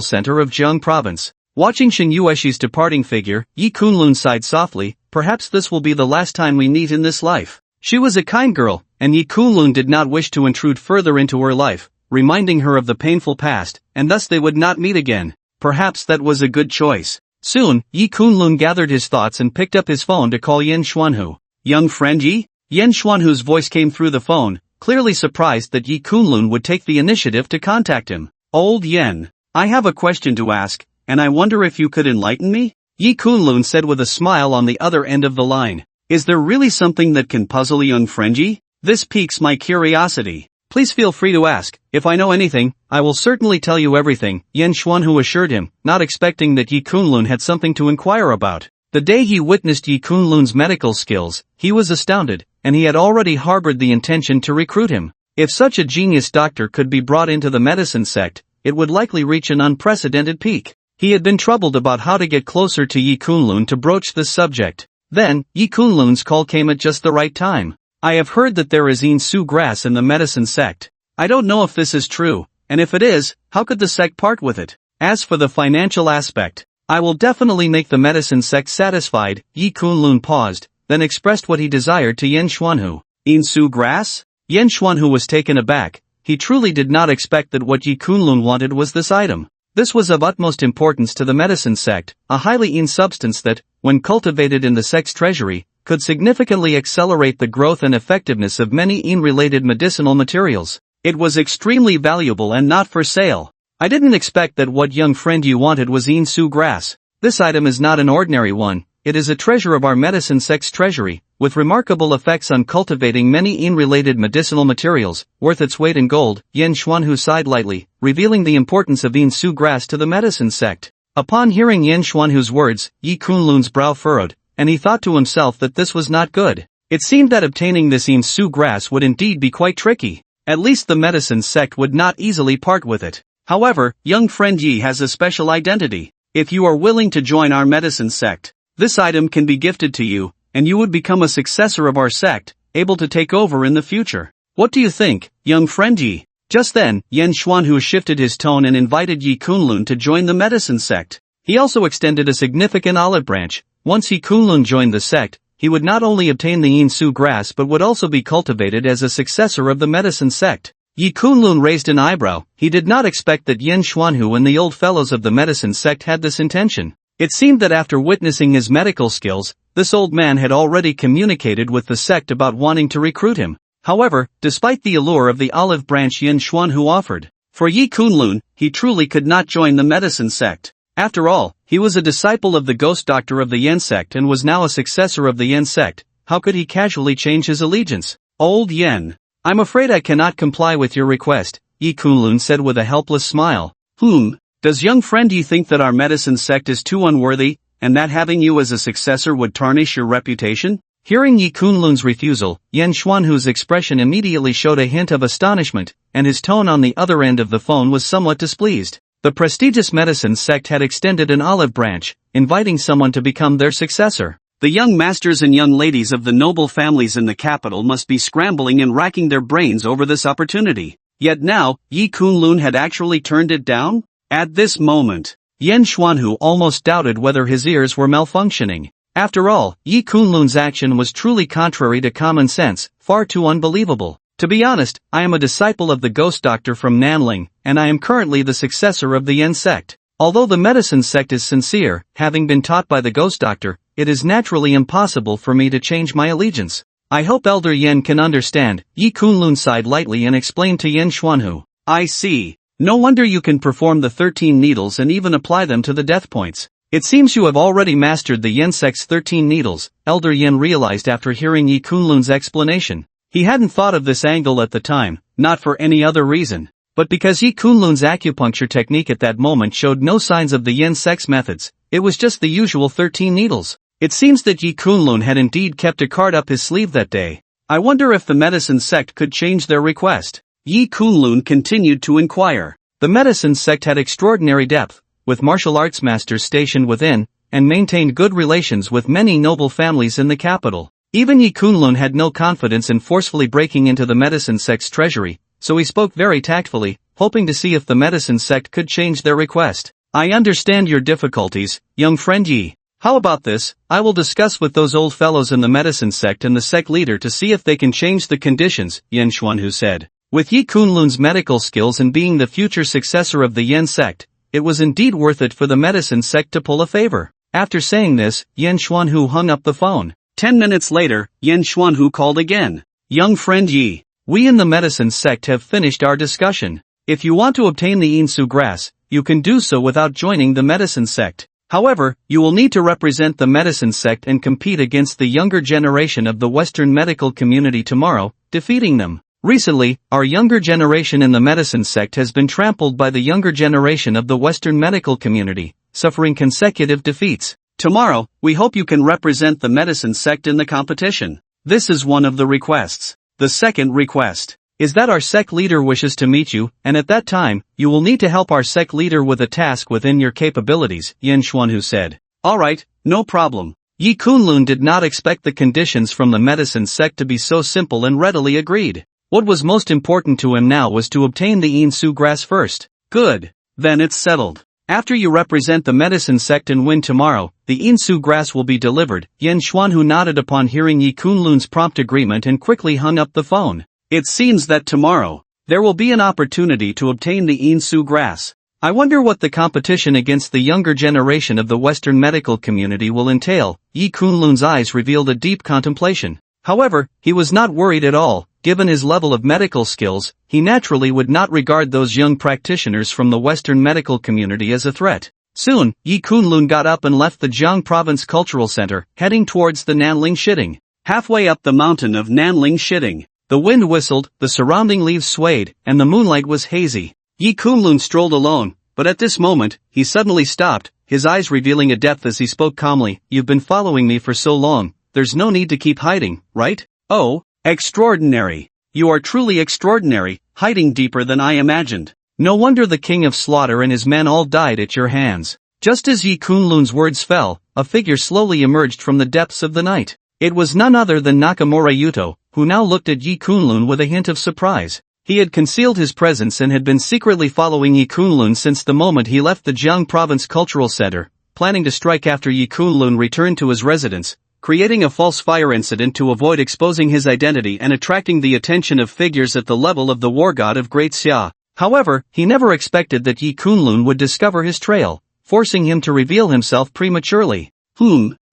center of Jiang province. Watching Shin Yueshi's departing figure, Yi Kunlun sighed softly, perhaps this will be the last time we meet in this life. She was a kind girl, and Yi Kunlun did not wish to intrude further into her life, reminding her of the painful past, and thus they would not meet again. Perhaps that was a good choice. Soon, Yi Kunlun gathered his thoughts and picked up his phone to call Yen Xuanhu. Young friend Yi? Yen Xuanhu's voice came through the phone, clearly surprised that Yi Kunlun would take the initiative to contact him. Old Yen, I have a question to ask, and I wonder if you could enlighten me? Yi Kunlun said with a smile on the other end of the line. Is there really something that can puzzle young friend Yi? This piques my curiosity. Please feel free to ask. If I know anything, I will certainly tell you everything, Yen Xuanhu assured him, not expecting that Yi Kunlun had something to inquire about. The day he witnessed Yi Kunlun's medical skills, he was astounded, and he had already harbored the intention to recruit him. If such a genius doctor could be brought into the medicine sect, it would likely reach an unprecedented peak. He had been troubled about how to get closer to Yi Kunlun to broach this subject. Then, Yi Kunlun's call came at just the right time. I have heard that there is Insu grass in the medicine sect. I don't know if this is true, and if it is, how could the sect part with it? As for the financial aspect, I will definitely make the medicine sect satisfied. Yi Kunlun paused, then expressed what he desired to Yen Xuanhu. Insu grass? Yen Xuanhu was taken aback. He truly did not expect that what Yi Kunlun wanted was this item. This was of utmost importance to the medicine sect, a highly in substance that, when cultivated in the sect's treasury, could significantly accelerate the growth and effectiveness of many in-related medicinal materials. It was extremely valuable and not for sale. I didn't expect that what young friend you wanted was Insu grass. This item is not an ordinary one, it is a treasure of our medicine sect's treasury, with remarkable effects on cultivating many in-related medicinal materials, worth its weight in gold. Yan Xuanhu sighed lightly, revealing the importance of Insu grass to the medicine sect. Upon hearing Yan Xuanhu's words, Yi Kunlun's brow furrowed, and he thought to himself that this was not good. It seemed that obtaining this Insu grass would indeed be quite tricky. At least the medicine sect would not easily part with it. However, young friend Yi has a special identity. If you are willing to join our medicine sect, this item can be gifted to you, and you would become a successor of our sect, able to take over in the future. What do you think, young friend Yi? Just then, Yan Xuanhu shifted his tone and invited Yi Kunlun to join the medicine sect. He also extended a significant olive branch. Once Yi Kunlun joined the sect, he would not only obtain the Insu grass but would also be cultivated as a successor of the medicine sect. Yi Kunlun raised an eyebrow. He did not expect that Yan Xuanhu and the old fellows of the medicine sect had this intention. It seemed that after witnessing his medical skills, this old man had already communicated with the sect about wanting to recruit him. However, despite the allure of the olive branch Yan Xuanhu offered, for Yi Kunlun, he truly could not join the medicine sect. After all, he was a disciple of the ghost doctor of the Yan sect and was now a successor of the Yan sect. How could he casually change his allegiance? Old Yan, I'm afraid I cannot comply with your request, Yi Kunlun said with a helpless smile. Does young friend Yi think that our medicine sect is too unworthy, and that having you as a successor would tarnish your reputation? Hearing Yi Kunlun's refusal, Yan Xuanhu's expression immediately showed a hint of astonishment, and his tone on the other end of the phone was somewhat displeased. The prestigious medicine sect had extended an olive branch, inviting someone to become their successor. The young masters and young ladies of the noble families in the capital must be scrambling and racking their brains over this opportunity. Yet now, Yi Kunlun had actually turned it down? At this moment, Yan Xuanhu almost doubted whether his ears were malfunctioning. After all, Yi Kunlun's action was truly contrary to common sense, far too unbelievable. To be honest, I am a disciple of the ghost doctor from Nanling, and I am currently the successor of the Yan sect. Although the medicine sect is sincere, having been taught by the ghost doctor, it is naturally impossible for me to change my allegiance. I hope Elder Yan can understand. Yi Kunlun sighed lightly and explained to Yan Xuanhu. I see. No wonder you can perform the 13 needles and even apply them to the death points. It seems you have already mastered the Yan sect's 13 needles, Elder Yan realized after hearing Yi Kunlun's explanation. He hadn't thought of this angle at the time, not for any other reason, but because Yi Kunlun's acupuncture technique at that moment showed no signs of the Yan sect's methods. It was just the usual 13 needles. It seems that Yi Kunlun had indeed kept a card up his sleeve that day. I wonder if the medicine sect could change their request. Yi Kunlun continued to inquire. The medicine sect had extraordinary depth, with martial arts masters stationed within, and maintained good relations with many noble families in the capital. Even Yi Kunlun had no confidence in forcefully breaking into the medicine sect's treasury, so he spoke very tactfully, hoping to see if the medicine sect could change their request. I understand your difficulties, young friend Yi. How about this? I will discuss with those old fellows in the medicine sect and the sect leader to see if they can change the conditions, Yan Xuanhu said. With Yi Kunlun's medical skills and being the future successor of the Yan sect, it was indeed worth it for the medicine sect to pull a favor. After saying this, Yan Xuanhu hung up the phone. 10 minutes later, Yan Xuanhu called again. Young friend Yi, we in the medicine sect have finished our discussion. If you want to obtain the Insu grass, you can do so without joining the medicine sect. However, you will need to represent the medicine sect and compete against the younger generation of the Western medical community tomorrow, defeating them. Recently, our younger generation in the medicine sect has been trampled by the younger generation of the Western medical community, suffering consecutive defeats. Tomorrow, we hope you can represent the medicine sect in the competition. This is one of the requests. The second request is that our sect leader wishes to meet you, and at that time, you will need to help our sect leader with a task within your capabilities, Yan Xuanhu said. Alright, no problem. Yi Kunlun did not expect the conditions from the medicine sect to be so simple and readily agreed. What was most important to him now was to obtain the Insu grass first. Good. Then it's settled. After you represent the medicine sect and win tomorrow, the Insu grass will be delivered. Yan Xuanhu nodded upon hearing Yi Kunlun's prompt agreement and quickly hung up the phone. It seems that tomorrow, there will be an opportunity to obtain the Insu grass. I wonder what the competition against the younger generation of the Western medical community will entail. Yi Kunlun's eyes revealed a deep contemplation. However, he was not worried at all. given his level of medical skills, he naturally would not regard those young practitioners from the Western medical community as a threat. Soon, Yi Kunlun got up and left the Jiang Province Cultural Center, heading towards the Nanling Shitting. Halfway up the mountain of Nanling Shitting, the wind whistled, the surrounding leaves swayed, and the moonlight was hazy. Yi Kunlun strolled alone, but at this moment, he suddenly stopped, his eyes revealing a depth as he spoke calmly. "You've been following me for so long, there's no need to keep hiding, right?" "Oh, extraordinary. You are truly extraordinary, hiding deeper than I imagined. No wonder the King of Slaughter and his men all died at your hands." Just as Yi Kunlun's words fell, a figure slowly emerged from the depths of the night. It was none other than Nakamura Yuto, who now looked at Yi Kunlun with a hint of surprise. He had concealed his presence and had been secretly following Yi Kunlun since the moment he left the Jiang Province Cultural Center, planning to strike after Yi Kunlun returned to his residence, creating a false fire incident to avoid exposing his identity and attracting the attention of figures at the level of the war god of Great Xia. However, he never expected that Yi Kunlun would discover his trail, forcing him to reveal himself prematurely.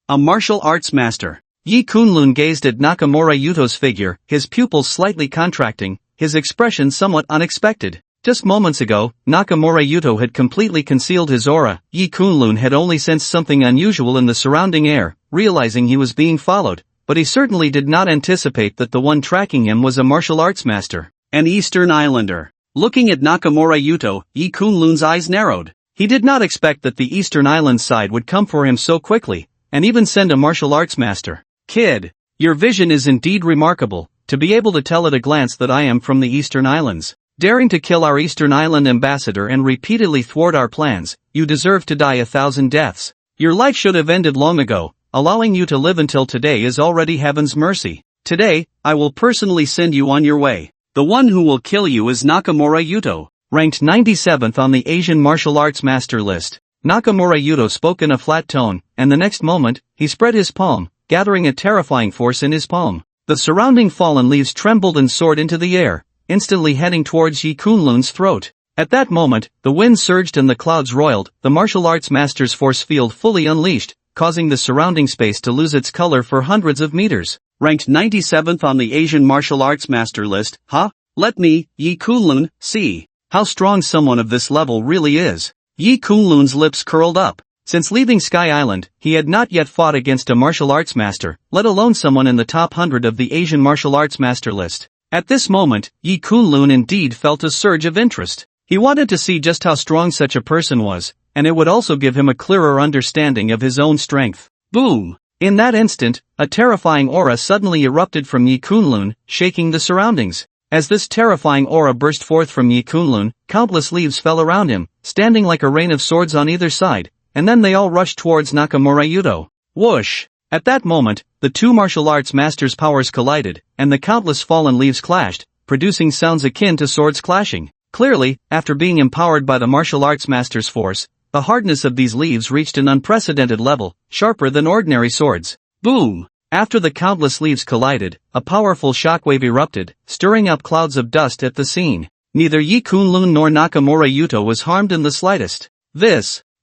A martial arts master. Yi Kunlun gazed at Nakamura Yuto's figure, his pupils slightly contracting, his expression somewhat unexpected. Just moments ago, Nakamura Yuto had completely concealed his aura. Yi Kunlun had only sensed something unusual in the surrounding air, realizing he was being followed, but he certainly did not anticipate that the one tracking him was a martial arts master, an Eastern Islander. Looking at Nakamura Yuto, Yi Kunlun's eyes narrowed. He did not expect that the Eastern Island side would come for him so quickly, and even send a martial arts master. "Kid, your vision is indeed remarkable, to be able to tell at a glance that I am from the Eastern Islands. Daring to kill our Eastern Island ambassador and repeatedly thwart our plans, you deserve to die 1,000 deaths. Your life should have ended long ago. Allowing you to live until today is already heaven's mercy. Today, I will personally send you on your way. The one who will kill you is Nakamura Yuto." Ranked 97th on the Asian martial arts master list, Nakamura Yuto spoke in a flat tone, and the next moment, he spread his palm, gathering a terrifying force in his palm. The surrounding fallen leaves trembled and soared into the air, instantly heading towards Yi Kunlun's throat. At that moment, the wind surged and the clouds roiled, the martial arts master's force field fully unleashed, causing the surrounding space to lose its color for hundreds of meters. Ranked 97th on the Asian martial arts master list, huh? Let me, Yi Kunlun, see how strong someone of this level really is. Yi Kunlun's lips curled up. Since leaving Sky Island, he had not yet fought against a martial arts master, let alone someone in the top 100 of the Asian martial arts master list. At this moment, Yi Kunlun indeed felt a surge of interest. He wanted to see just how strong such a person was, and it would also give him a clearer understanding of his own strength. Boom! In that instant, a terrifying aura suddenly erupted from Yi Kunlun, shaking the surroundings. As this terrifying aura burst forth from Yi Kunlun, countless leaves fell around him, standing like a rain of swords on either side, and then they all rushed towards Nakamura Yuto. Whoosh! At that moment, the two martial arts masters' powers collided, and the countless fallen leaves clashed, producing sounds akin to swords clashing. Clearly, after being empowered by the martial arts master's force, the hardness of these leaves reached an unprecedented level, sharper than ordinary swords. Boom! After the countless leaves collided, a powerful shockwave erupted, stirring up clouds of dust at the scene. Neither Yi Kunlun nor Nakamura Yuto was harmed in the slightest.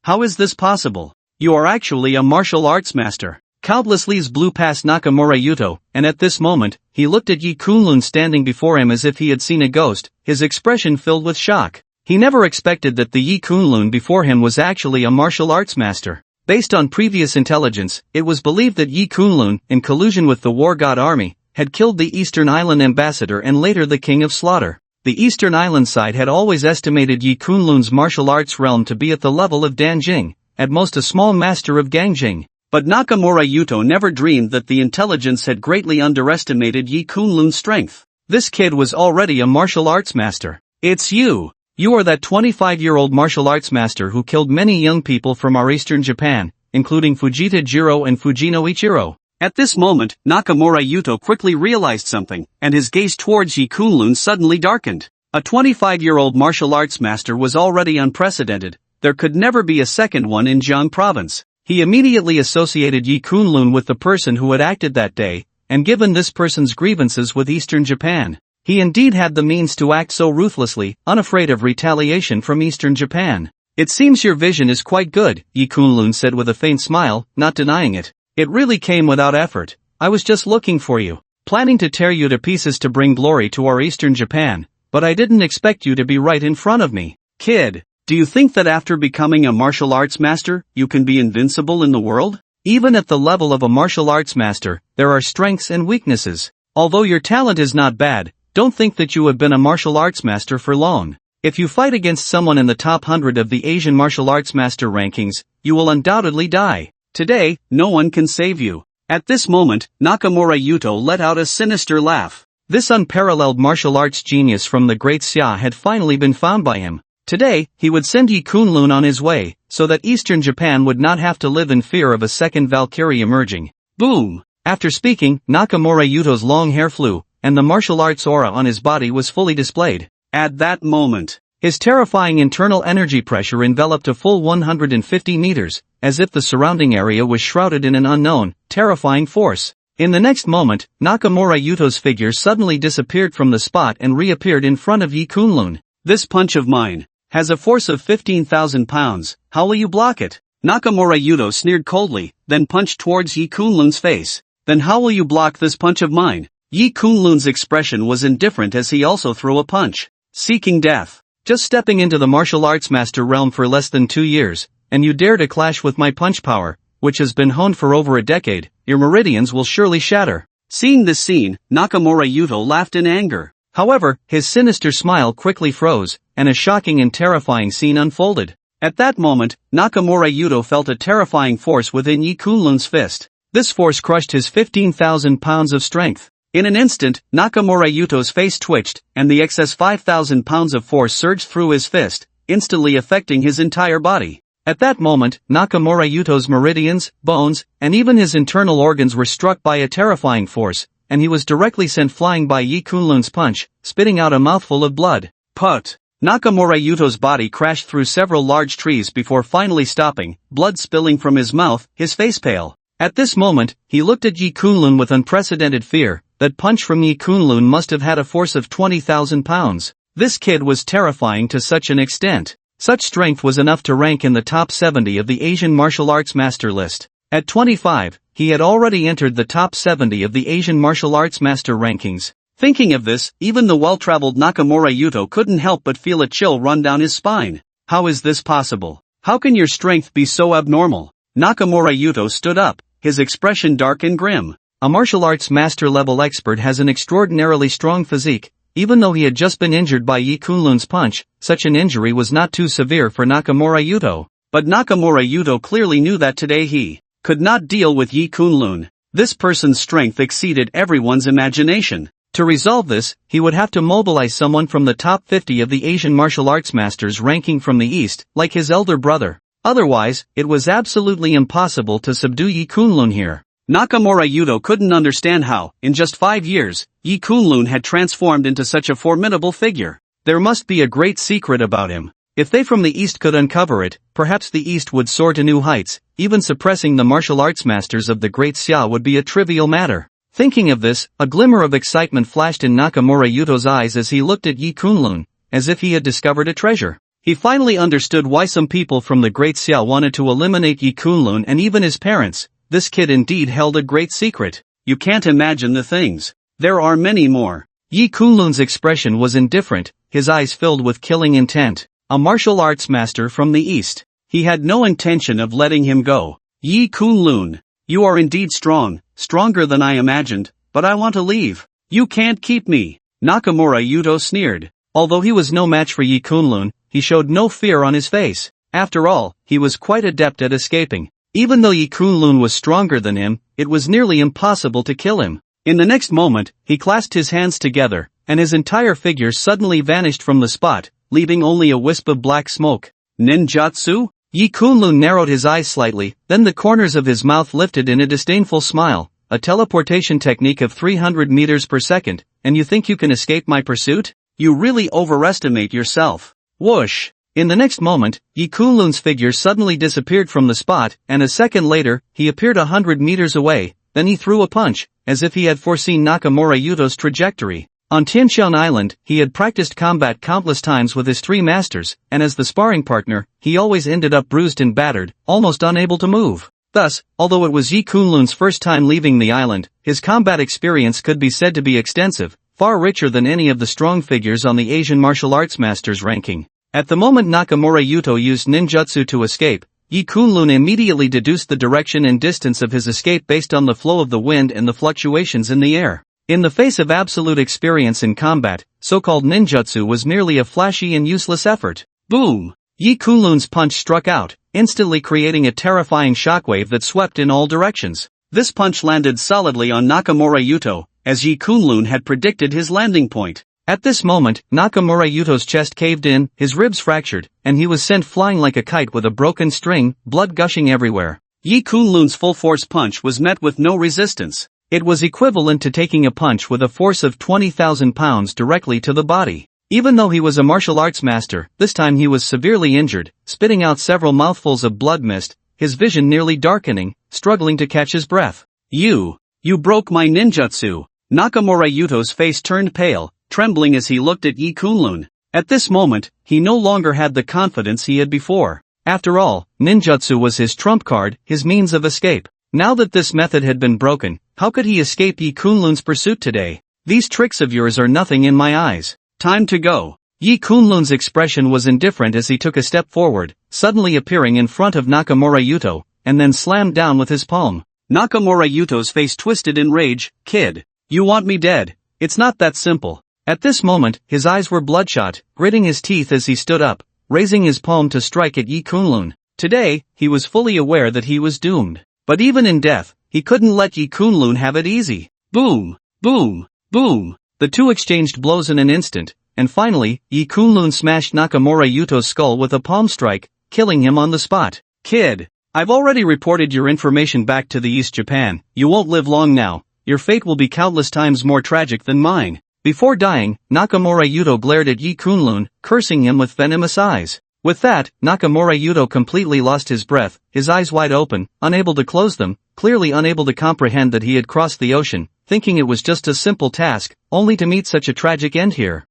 How is this possible? You are actually a martial arts master. Countless leaves blew past Nakamura Yuto, and at this moment, he looked at Yi Kunlun standing before him as if he had seen a ghost, his expression filled with shock. He never expected that the Yi Kunlun before him was actually a martial arts master. Based on previous intelligence, it was believed that Yi Kunlun, in collusion with the War God Army, had killed the Eastern Island ambassador and later the King of Slaughter. The Eastern Island side had always estimated Yi Kunlun's martial arts realm to be at the level of Danjing, at most a small master of Gangjing. But Nakamura Yuto never dreamed that the intelligence had greatly underestimated Yi Kunlun's strength. This kid was already a martial arts master. It's you! You are that 25-year-old martial arts master who killed many young people from our eastern Japan, including Fujita Jiro and Fujino Ichiro. At this moment, Nakamura Yuto quickly realized something, and his gaze towards Yi Kunlun suddenly darkened. A 25-year-old martial arts master was already unprecedented. There could never be a second one in Jiang province. He immediately associated Yi Kunlun with the person who had acted that day, and given this person's grievances with Eastern Japan, he indeed had the means to act so ruthlessly, unafraid of retaliation from Eastern Japan. It seems your vision is quite good, Yi Kunlun said with a faint smile, not denying it. It really came without effort. I was just looking for you. planning to tear you to pieces to bring glory to our Eastern Japan, but I didn't expect you to be right in front of me. Kid, do you think that after becoming a martial arts master, you can be invincible in the world? Even at the level of a martial arts master, there are strengths and weaknesses. Although your talent is not bad, don't think that you have been a martial arts master for long. If you fight against someone in the top 100 of the Asian martial arts master rankings, you will undoubtedly die. Today, no one can save you. At this moment, Nakamura Yuto let out a sinister laugh. This unparalleled martial arts genius from the Great Xia had finally been found by him. Today, he would send Yi Kunlun on his way, so that Eastern Japan would not have to live in fear of a second Valkyrie emerging. Boom! After speaking, Nakamura Yuto's long hair flew, and the martial arts aura on his body was fully displayed. At that moment, his terrifying internal energy pressure enveloped a full 150 meters, as if the surrounding area was shrouded in an unknown, terrifying force. In the next moment, Nakamura Yuto's figure suddenly disappeared from the spot and reappeared in front of Yi Kunlun. This punch of mine has a force of 15,000 pounds, how will you block it? Nakamura Yuto sneered coldly, then punched towards Yi Kunlun's face. Then how will you block this punch of mine? Yi Kunlun's expression was indifferent as he also threw a punch. Seeking death. Just stepping into the martial arts master realm for less than 2 years, and you dare to clash with my punch power, which has been honed for over a decade, your meridians will surely shatter. Seeing this scene, Nakamura Yuto laughed in anger. However, his sinister smile quickly froze, and a shocking and terrifying scene unfolded. At that moment, Nakamura Yuto felt a terrifying force within Yi Kunlun's fist. This force crushed his 15,000 pounds of strength. In an instant, Nakamura Yuto's face twitched, and the excess 5,000 pounds of force surged through his fist, instantly affecting his entire body. At that moment, Nakamura Yuto's meridians, bones, and even his internal organs were struck by a terrifying force, and he was directly sent flying by Yi Kunlun's punch, spitting out a mouthful of blood. Put! Nakamura Yuto's body crashed through several large trees before finally stopping, blood spilling from his mouth, his face pale. At this moment, he looked at Yi Kunlun with unprecedented fear. That punch from Yi Kunlun must have had a force of 20,000 pounds. This kid was terrifying to such an extent. Such strength was enough to rank in the top 70 of the Asian martial arts master list. At 25, he had already entered the top 70 of the Asian martial arts master rankings. Thinking of this, even the well-traveled Nakamura Yuto couldn't help but feel a chill run down his spine. How is this possible? How can your strength be so abnormal? Nakamura Yuto stood up, his expression dark and grim. A martial arts master-level expert has an extraordinarily strong physique. Even though he had just been injured by Yi Kunlun's punch, such an injury was not too severe for Nakamura Yuto. But Nakamura Yuto clearly knew that today he could not deal with Yi Kunlun. This person's strength exceeded everyone's imagination. To resolve this, he would have to mobilize someone from the top 50 of the Asian martial arts masters ranking from the East, like his elder brother. Otherwise, it was absolutely impossible to subdue Yi Kunlun here. Nakamura Yuto couldn't understand how, in just 5 years, Yi Kunlun had transformed into such a formidable figure. There must be a great secret about him. If they from the East could uncover it, perhaps the East would soar to new heights. Even suppressing the martial arts masters of the Great Xia would be a trivial matter. Thinking of this, a glimmer of excitement flashed in Nakamura Yuto's eyes as he looked at Yi Kunlun, as if he had discovered a treasure. He finally understood why some people from the Great Xia wanted to eliminate Yi Kunlun and even his parents. This kid indeed held a great secret. You can't imagine the things. There are many more. Yi Kunlun's expression was indifferent, his eyes filled with killing intent. A martial arts master from the East. He had no intention of letting him go. Yi Kunlun, you are indeed strong, stronger than I imagined, but I want to leave. You can't keep me. Nakamura Yuto sneered. Although he was no match for Yi Kunlun, he showed no fear on his face. After all, he was quite adept at escaping. Even though Yi Kunlun was stronger than him, it was nearly impossible to kill him. In the next moment, he clasped his hands together, and his entire figure suddenly vanished from the spot, leaving only a wisp of black smoke. Ninjutsu? Yi Kunlun narrowed his eyes slightly, then the corners of his mouth lifted in a disdainful smile. A teleportation technique of 300 meters per second, and you think you can escape my pursuit? You really overestimate yourself. Whoosh! In the next moment, Yi Kunlun's figure suddenly disappeared from the spot, and a second later, he appeared 100 meters away. Then he threw a punch, as if he had foreseen Nakamura Yuto's trajectory. On Tianxian Island, he had practiced combat countless times with his 3 masters, and as the sparring partner, he always ended up bruised and battered, almost unable to move. Thus, although it was Yi Kunlun's first time leaving the island, his combat experience could be said to be extensive, far richer than any of the strong figures on the Asian martial arts masters ranking. At the moment Nakamura Yuto used ninjutsu to escape, Yi Kunlun immediately deduced the direction and distance of his escape based on the flow of the wind and the fluctuations in the air. In the face of absolute experience in combat, so-called ninjutsu was merely a flashy and useless effort. Boom! Yi Kunlun's punch struck out, instantly creating a terrifying shockwave that swept in all directions. This punch landed solidly on Nakamura Yuto, as Yi Kunlun had predicted his landing point. At this moment, Nakamura Yuto's chest caved in, his ribs fractured, and he was sent flying like a kite with a broken string, blood gushing everywhere. Yi Kunlun's full-force punch was met with no resistance. It was equivalent to taking a punch with a force of 20,000 pounds directly to the body. Even though he was a martial arts master, this time he was severely injured, spitting out several mouthfuls of blood mist, his vision nearly darkening, struggling to catch his breath. You broke my ninjutsu. Nakamura Yuto's face turned pale, trembling as he looked at Yi Kunlun. At this moment, he no longer had the confidence he had before. After all, ninjutsu was his trump card, his means of escape. Now that this method had been broken, how could he escape Yi Kunlun's pursuit today? These tricks of yours are nothing in my eyes. Time to go. Yi Kunlun's expression was indifferent as he took a step forward, suddenly appearing in front of Nakamura Yuto, and then slammed down with his palm. Nakamura Yuto's face twisted in rage. Kid, you want me dead? It's not that simple. At this moment, his eyes were bloodshot, gritting his teeth as he stood up, raising his palm to strike at Yi Kunlun. Today, he was fully aware that he was doomed. But even in death, he couldn't let Yi Kunlun have it easy. Boom! Boom! Boom! The two exchanged blows in an instant, and finally, Yi Kunlun smashed Nakamura Yuto's skull with a palm strike, killing him on the spot. Kid, I've already reported your information back to the East Japan. You won't live long now. Your fate will be countless times more tragic than mine. Before dying, Nakamura Yuto glared at Yi Kunlun, cursing him with venomous eyes. With that, Nakamura Yuto completely lost his breath, his eyes wide open, unable to close them, clearly unable to comprehend that he had crossed the ocean, thinking it was just a simple task, only to meet such a tragic end here.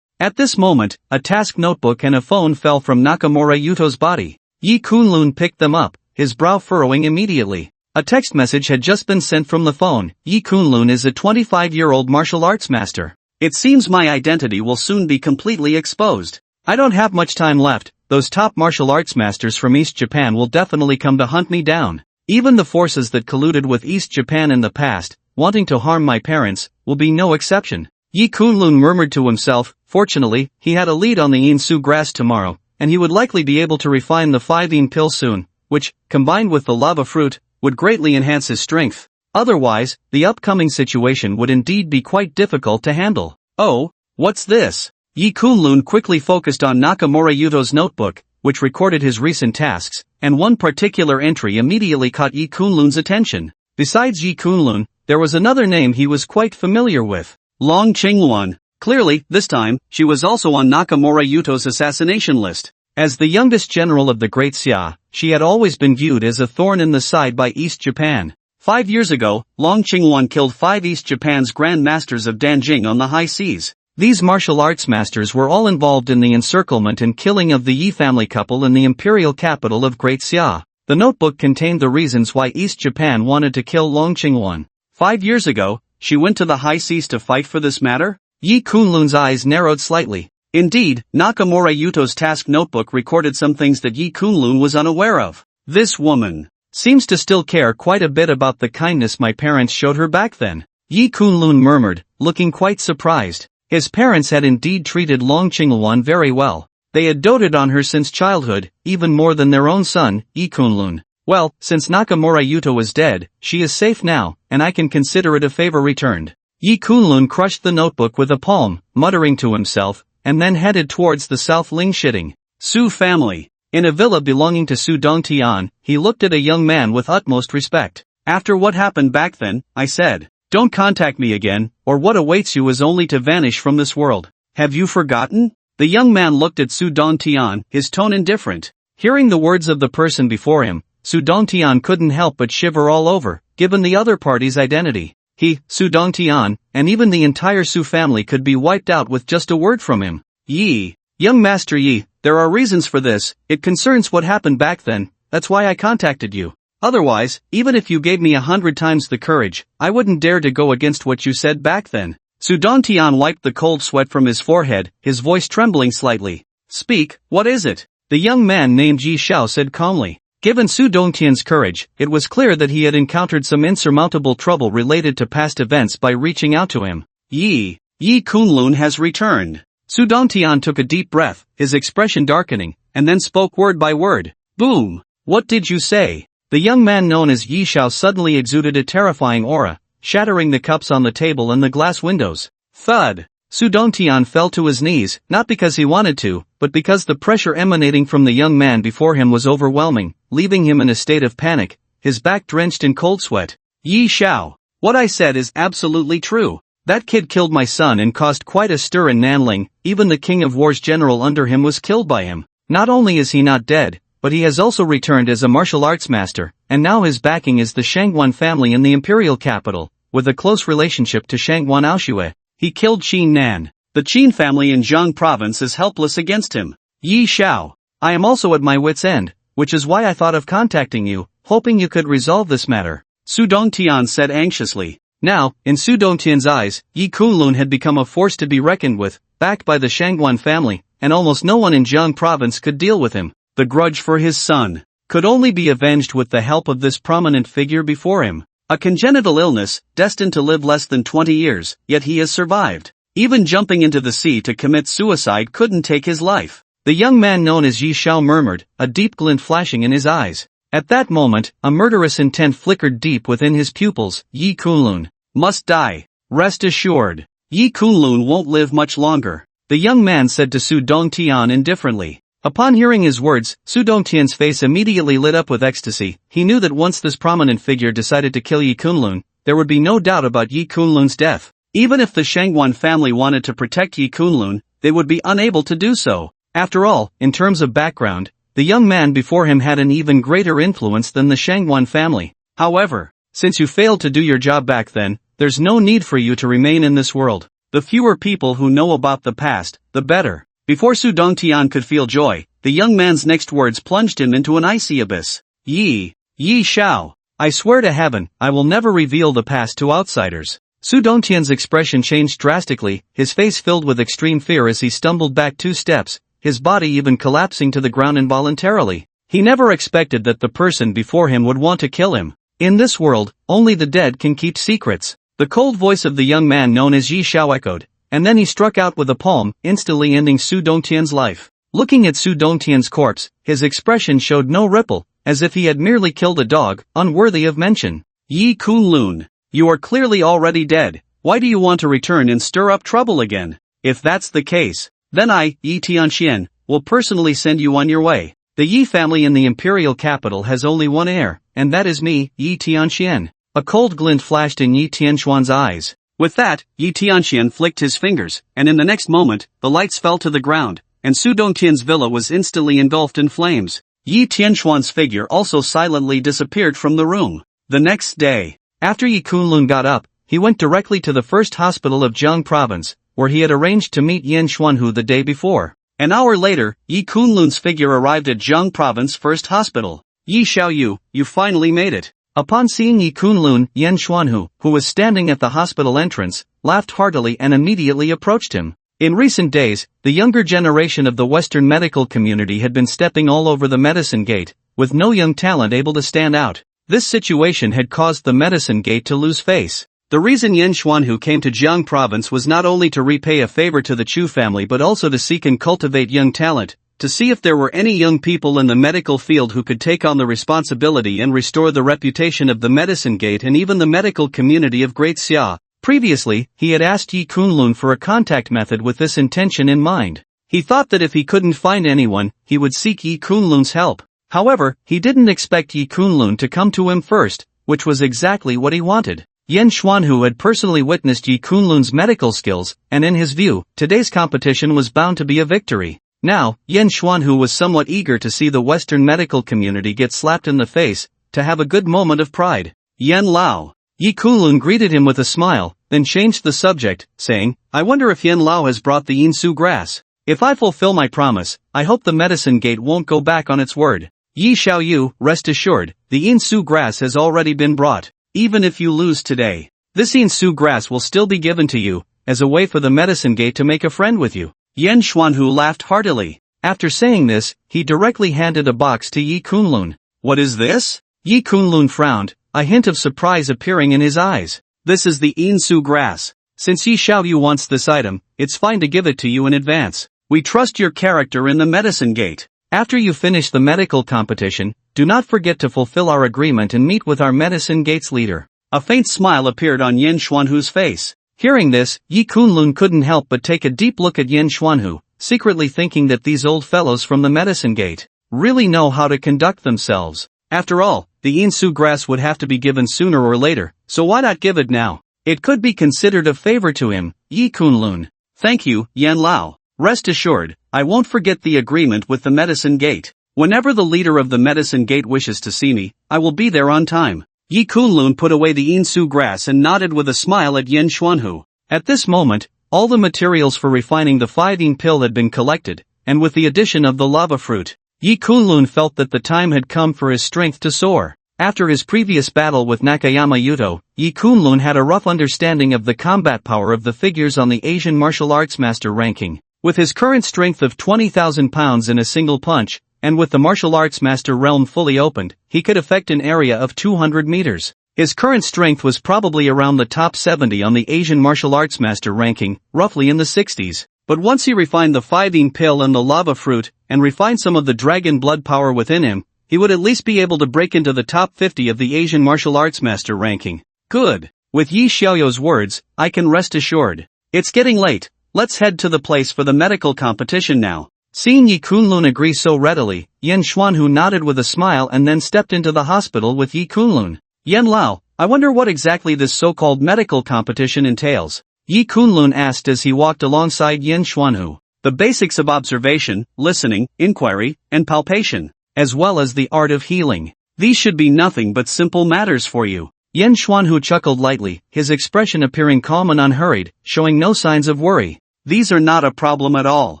At this moment, a task notebook and a phone fell from Nakamura Yuto's body. Yi Kunlun picked them up, his brow furrowing immediately. A text message had just been sent from the phone. Yi Kunlun is a 25-year-old martial arts master. It seems my identity will soon be completely exposed. I don't have much time left. Those top martial arts masters from East Japan will definitely come to hunt me down. Even the forces that colluded with East Japan in the past, wanting to harm my parents, will be no exception. Yi Kunlun murmured to himself. Fortunately, he had a lead on the Insu grass tomorrow, and he would likely be able to refine the 5-yin pill soon, which, combined with the lava fruit, would greatly enhance his strength. Otherwise, the upcoming situation would indeed be quite difficult to handle. Oh, what's this? Yi Kunlun quickly focused on Nakamura Yuto's notebook, which recorded his recent tasks, and one particular entry immediately caught Yi Kunlun's attention. Besides Yi Kunlun, there was another name he was quite familiar with. Long Qingwan. Clearly, this time, she was also on Nakamura Yuto's assassination list. As the youngest general of the Great Xia, she had always been viewed as a thorn in the side by East Japan. 5 years ago, Long Qingwan killed 5 East Japan's Grand Masters of Danjing on the high seas. These martial arts masters were all involved in the encirclement and killing of the Yi family couple in the imperial capital of Great Xia. The notebook contained the reasons why East Japan wanted to kill Long Qingwan. 5 years ago, she went to the high seas to fight for this matter? Yi Kunlun's eyes narrowed slightly. Indeed, Nakamura Yuto's task notebook recorded some things that Yi Kunlun was unaware of. This woman seems to still care quite a bit about the kindness my parents showed her back then. Yi Kunlun murmured, looking quite surprised. His parents had indeed treated Long Qingwan very well. They had doted on her since childhood, even more than their own son, Yi Kunlun. Well, since Nakamura Yuto is dead, she is safe now, and I can consider it a favor returned. Yi Kunlun crushed the notebook with a palm, muttering to himself, and then headed towards the South Ling Shitting. Su family. In a villa belonging to Su Dongtian, he looked at a young man with utmost respect. After what happened back then, I said, don't contact me again, or what awaits you is only to vanish from this world. Have you forgotten? The young man looked at Su Dongtian, his tone indifferent. Hearing the words of the person before him, Su Dongtian couldn't help but shiver all over, given the other party's identity. He, Su Dongtian, and even the entire Su family could be wiped out with just a word from him. Yi, young Master Yi, there are reasons for this. It concerns what happened back then. That's why I contacted you. Otherwise, even if you gave me 100 times the courage, I wouldn't dare to go against what you said back then. Su Dongtian wiped the cold sweat from his forehead, his voice trembling slightly. Speak, what is it? The young man named Yi Xiao said calmly. Given Su Dongtian's courage, it was clear that he had encountered some insurmountable trouble related to past events by reaching out to him. Yi Kunlun has returned. Su Dongtian took a deep breath, his expression darkening, and then spoke word by word. Boom! What did you say? The young man known as Yi Xiao suddenly exuded a terrifying aura, shattering the cups on the table and the glass windows. Thud! Su Dongtian fell to his knees, not because he wanted to, but because the pressure emanating from the young man before him was overwhelming, leaving him in a state of panic, his back drenched in cold sweat. Yi Xiao, what I said is absolutely true. That kid killed my son and caused quite a stir in Nanling, even the King of War's general under him was killed by him. Not only is he not dead, but he has also returned as a martial arts master, and now his backing is the Shangan family in the imperial capital, with a close relationship to Shangwan Aoshue. He killed Qin Nan. The Qin family in Jiang province is helpless against him. Yi Xiao, I am also at my wit's end, which is why I thought of contacting you, hoping you could resolve this matter. Su Dongtian said anxiously. Now, in Su Dongtian's eyes, Yi Kunlun had become a force to be reckoned with, backed by the Shangwan family, and almost no one in Jiang province could deal with him. The grudge for his son could only be avenged with the help of this prominent figure before him. A congenital illness, destined to live less than 20 years, yet he has survived. Even jumping into the sea to commit suicide couldn't take his life. The young man known as Yi Xiao murmured, a deep glint flashing in his eyes. At that moment, a murderous intent flickered deep within his pupils. Yi Kunlun must die. Rest assured, Yi Kunlun won't live much longer, the young man said to Su Dongtian indifferently. Upon hearing his words, Su Dongtian's face immediately lit up with ecstasy. He knew that once this prominent figure decided to kill Yi Kunlun, there would be no doubt about Yi Kunlun's death. Even if the Shangwan family wanted to protect Yi Kunlun, they would be unable to do so. After all, in terms of background, the young man before him had an even greater influence than the Shangwan family. However, since you failed to do your job back then, there's no need for you to remain in this world. The fewer people who know about the past, the better. Before Su Dongtian could feel joy, the young man's next words plunged him into an icy abyss. Yi Xiao, I swear to heaven, I will never reveal the past to outsiders. Su Dongtian's expression changed drastically, his face filled with extreme fear as he stumbled back 2 steps, his body even collapsing to the ground involuntarily. He never expected that the person before him would want to kill him. In this world, only the dead can keep secrets. The cold voice of the young man known as Yi Xiao echoed, and then he struck out with a palm, instantly ending Su Dongtian's life. Looking at Su Dongtian's corpse, his expression showed no ripple, as if he had merely killed a dog, unworthy of mention. Yi Kunlun, you are clearly already dead. Why do you want to return and stir up trouble again? If that's the case, then I, Yi Tianxian, will personally send you on your way. The Yi family in the imperial capital has only one heir, and that is me, Yi Tianxian. A cold glint flashed in Yi Tianxuan's eyes. With that, Yi Tianxian flicked his fingers, and in the next moment, the lights fell to the ground, and Su Dongtian's villa was instantly engulfed in flames. Yi Tianxuan's figure also silently disappeared from the room. The next day, after Yi Kunlun got up, he went directly to the first hospital of Jiang province, where he had arranged to meet Yan Xuanhu the day before. An hour later, Yi Kunlun's figure arrived at Jiang province first hospital. Yi Xiaoyu, you finally made it. Upon seeing Yi Kunlun, Yan Xuanhu, who was standing at the hospital entrance, laughed heartily and immediately approached him. In recent days, the younger generation of the Western medical community had been stepping all over the medicine gate, with no young talent able to stand out. This situation had caused the medicine gate to lose face. The reason Yan Xuanhu came to Jiang province was not only to repay a favor to the Chu family but also to seek and cultivate young talent, to see if there were any young people in the medical field who could take on the responsibility and restore the reputation of the medicine gate and even the medical community of Great Xia. Previously, he had asked Yi Kunlun for a contact method with this intention in mind. He thought that if he couldn't find anyone, he would seek Yi Kunlun's help. However, he didn't expect Yi Kunlun to come to him first, which was exactly what he wanted. Yan Xuanhu had personally witnessed Yi Kunlun's medical skills, and in his view, today's competition was bound to be a victory. Now, Yan Xuanhu was somewhat eager to see the Western medical community get slapped in the face, to have a good moment of pride. Yan Lao. Yi Kunlun greeted him with a smile, then changed the subject, saying, I wonder if Yan Lao has brought the Yinsu grass. If I fulfill my promise, I hope the medicine gate won't go back on its word. Yi Xiaoyu, rest assured, the Insu grass has already been brought. Even if you lose today, this Insu grass will still be given to you, as a way for the medicine gate to make a friend with you. Yan Xuanhu laughed heartily. After saying this, he directly handed a box to Yi Kunlun. What is this? Yi Kunlun frowned, a hint of surprise appearing in his eyes. This is the Insu grass. Since Yi Xiaoyu wants this item, it's fine to give it to you in advance. We trust your character in the medicine gate. After you finish the medical competition, do not forget to fulfill our agreement and meet with our medicine gate's leader. A faint smile appeared on Yan Xuanhu's face. Hearing this, Yi Kunlun couldn't help but take a deep look at Yan Xuanhu, secretly thinking that these old fellows from the medicine gate really know how to conduct themselves. After all, the Insu grass would have to be given sooner or later, so why not give it now? It could be considered a favor to him. Yi Kunlun. Thank you, Yan Lao. Rest assured, I won't forget the agreement with the medicine gate. Whenever the leader of the medicine gate wishes to see me, I will be there on time. Yi Kunlun put away the Insu grass and nodded with a smile at Yan Xuanhu. At this moment, all the materials for refining the 5-yin pill had been collected, and with the addition of the lava fruit, Yi Kunlun felt that the time had come for his strength to soar. After his previous battle with Nakayama Yuto, Yi Kunlun had a rough understanding of the combat power of the figures on the Asian martial arts master ranking. With his current strength of 20,000 pounds in a single punch, and with the martial arts master realm fully opened, he could affect an area of 200 meters. His current strength was probably around the top 70 on the Asian martial arts master ranking, roughly in the 60s. But once he refined the 5-yin pill and the lava fruit, and refined some of the dragon blood power within him, he would at least be able to break into the top 50 of the Asian martial arts master ranking. Good. With Yi Xiaoyu's words, I can rest assured. It's getting late. Let's head to the place for the medical competition now. Seeing Yi Kunlun agree so readily, Yan Xuanhu nodded with a smile and then stepped into the hospital with Yi Kunlun. Yan Lao, I wonder what exactly this so-called medical competition entails. Yi Kunlun asked as he walked alongside Yan Xuanhu. The basics of observation, listening, inquiry, and palpation, as well as the art of healing. These should be nothing but simple matters for you. Yan Xuanhu chuckled lightly, his expression appearing calm and unhurried, showing no signs of worry. These are not a problem at all.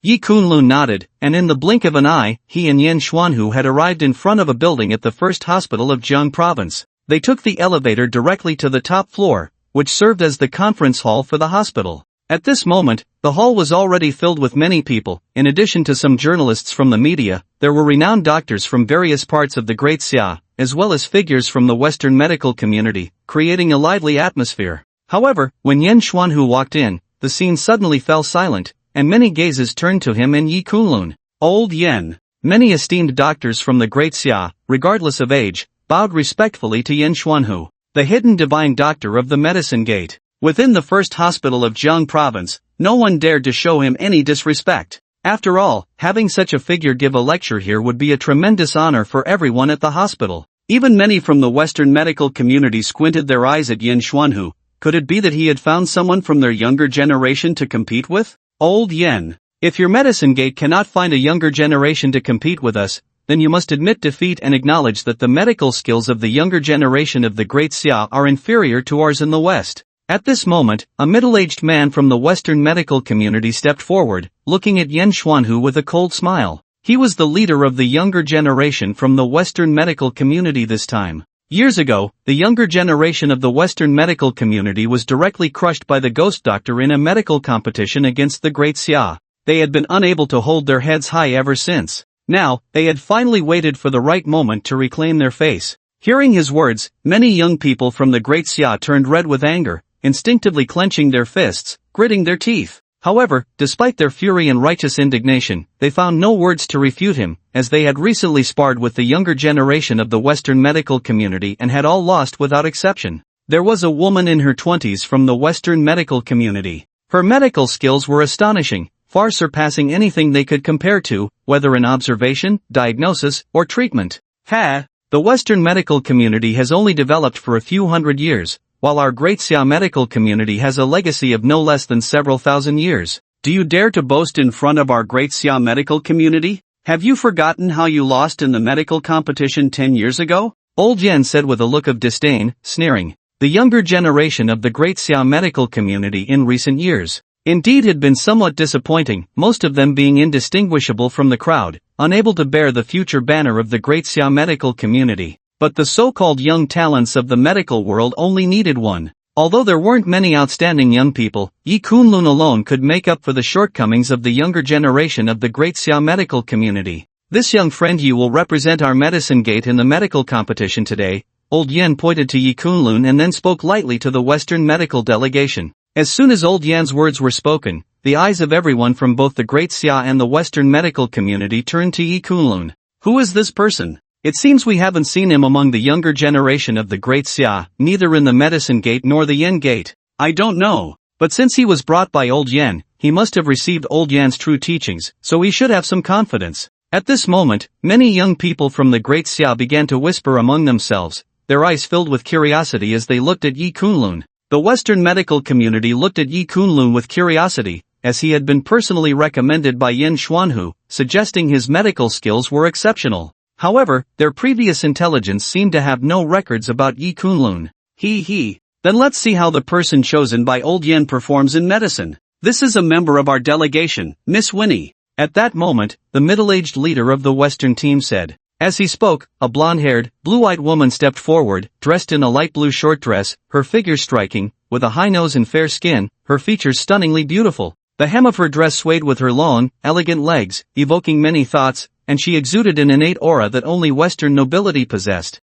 Yi Kunlun nodded, and in the blink of an eye, he and Yan Xuanhu had arrived in front of a building at the first hospital of Jiang province. They took the elevator directly to the top floor, which served as the conference hall for the hospital. At this moment, the hall was already filled with many people. In addition to some journalists from the media, there were renowned doctors from various parts of the Great Xia, as well as figures from the Western medical community, creating a lively atmosphere. However, when Yan Xuanhu walked in, the scene suddenly fell silent, and many gazes turned to him and Yi Kunlun. Old Yan. Many esteemed doctors from the Great Xia, regardless of age, bowed respectfully to Yan Xuanhu, the hidden divine doctor of the medicine gate. Within the first hospital of Jiang province, no one dared to show him any disrespect. After all, having such a figure give a lecture here would be a tremendous honor for everyone at the hospital. Even many from the Western medical community squinted their eyes at Yan Xuanhu. Could it be that he had found someone from their younger generation to compete with? Old Yan, if your medicine gate cannot find a younger generation to compete with us, then you must admit defeat and acknowledge that the medical skills of the younger generation of the Great Xia are inferior to ours in the West. At this moment, a middle-aged man from the Western medical community stepped forward, looking at Yan Xuanhu with a cold smile. He was the leader of the younger generation from the Western medical community this time. Years ago, the younger generation of the Western medical community was directly crushed by the Ghost Doctor in a medical competition against the Great Xia. They had been unable to hold their heads high ever since. Now, they had finally waited for the right moment to reclaim their face. Hearing his words, many young people from the Great Xia turned red with anger, instinctively clenching their fists, gritting their teeth. However, despite their fury and righteous indignation, they found no words to refute him, as they had recently sparred with the younger generation of the Western medical community and had all lost without exception. There was a woman in her 20s from the Western medical community. Her medical skills were astonishing, far surpassing anything they could compare to, whether in observation, diagnosis, or treatment. The Western medical community has only developed for a few hundred years, while our Great Xia medical community has a legacy of no less than several thousand years. Do you dare to boast in front of our Great Xia medical community? Have you forgotten how you lost in the medical competition 10 years ago? Old Yan said with a look of disdain, sneering. The younger generation of the Great Xia medical community in recent years, indeed, had been somewhat disappointing, most of them being indistinguishable from the crowd, unable to bear the future banner of the great Xia medical community. But the so-called young talents of the medical world only needed one. Although there weren't many outstanding young people, Yi Kunlun alone could make up for the shortcomings of the younger generation of the great Xia medical community. This young friend Yi will represent our medicine gate in the medical competition today. Old Yan pointed to Yi Kunlun and then spoke lightly to the Western medical delegation. As soon as Old Yan's words were spoken, the eyes of everyone from both the Great Xia and the Western medical community turned to Yi Kunlun. Who is this person? It seems we haven't seen him among the younger generation of the Great Xia, neither in the Medicine Gate nor the Yen Gate. I don't know. But since he was brought by Old Yan, he must have received Old Yan's true teachings, so he should have some confidence. At this moment, many young people from the Great Xia began to whisper among themselves, their eyes filled with curiosity as they looked at Yi Kunlun. The Western medical community looked at Yi Kunlun with curiosity, as he had been personally recommended by Yen Xuanhu, suggesting his medical skills were exceptional. However, their previous intelligence seemed to have no records about Yi Kunlun. Then let's see how the person chosen by Old Yen performs in medicine. This is a member of our delegation, Miss Winnie. At that moment, the middle-aged leader of the Western team said. As he spoke, a blonde-haired, blue-eyed woman stepped forward, dressed in a light blue short dress, her figure striking, with a high nose and fair skin, her features stunningly beautiful. The hem of her dress swayed with her long, elegant legs, evoking many thoughts, and she exuded an innate aura that only Western nobility possessed.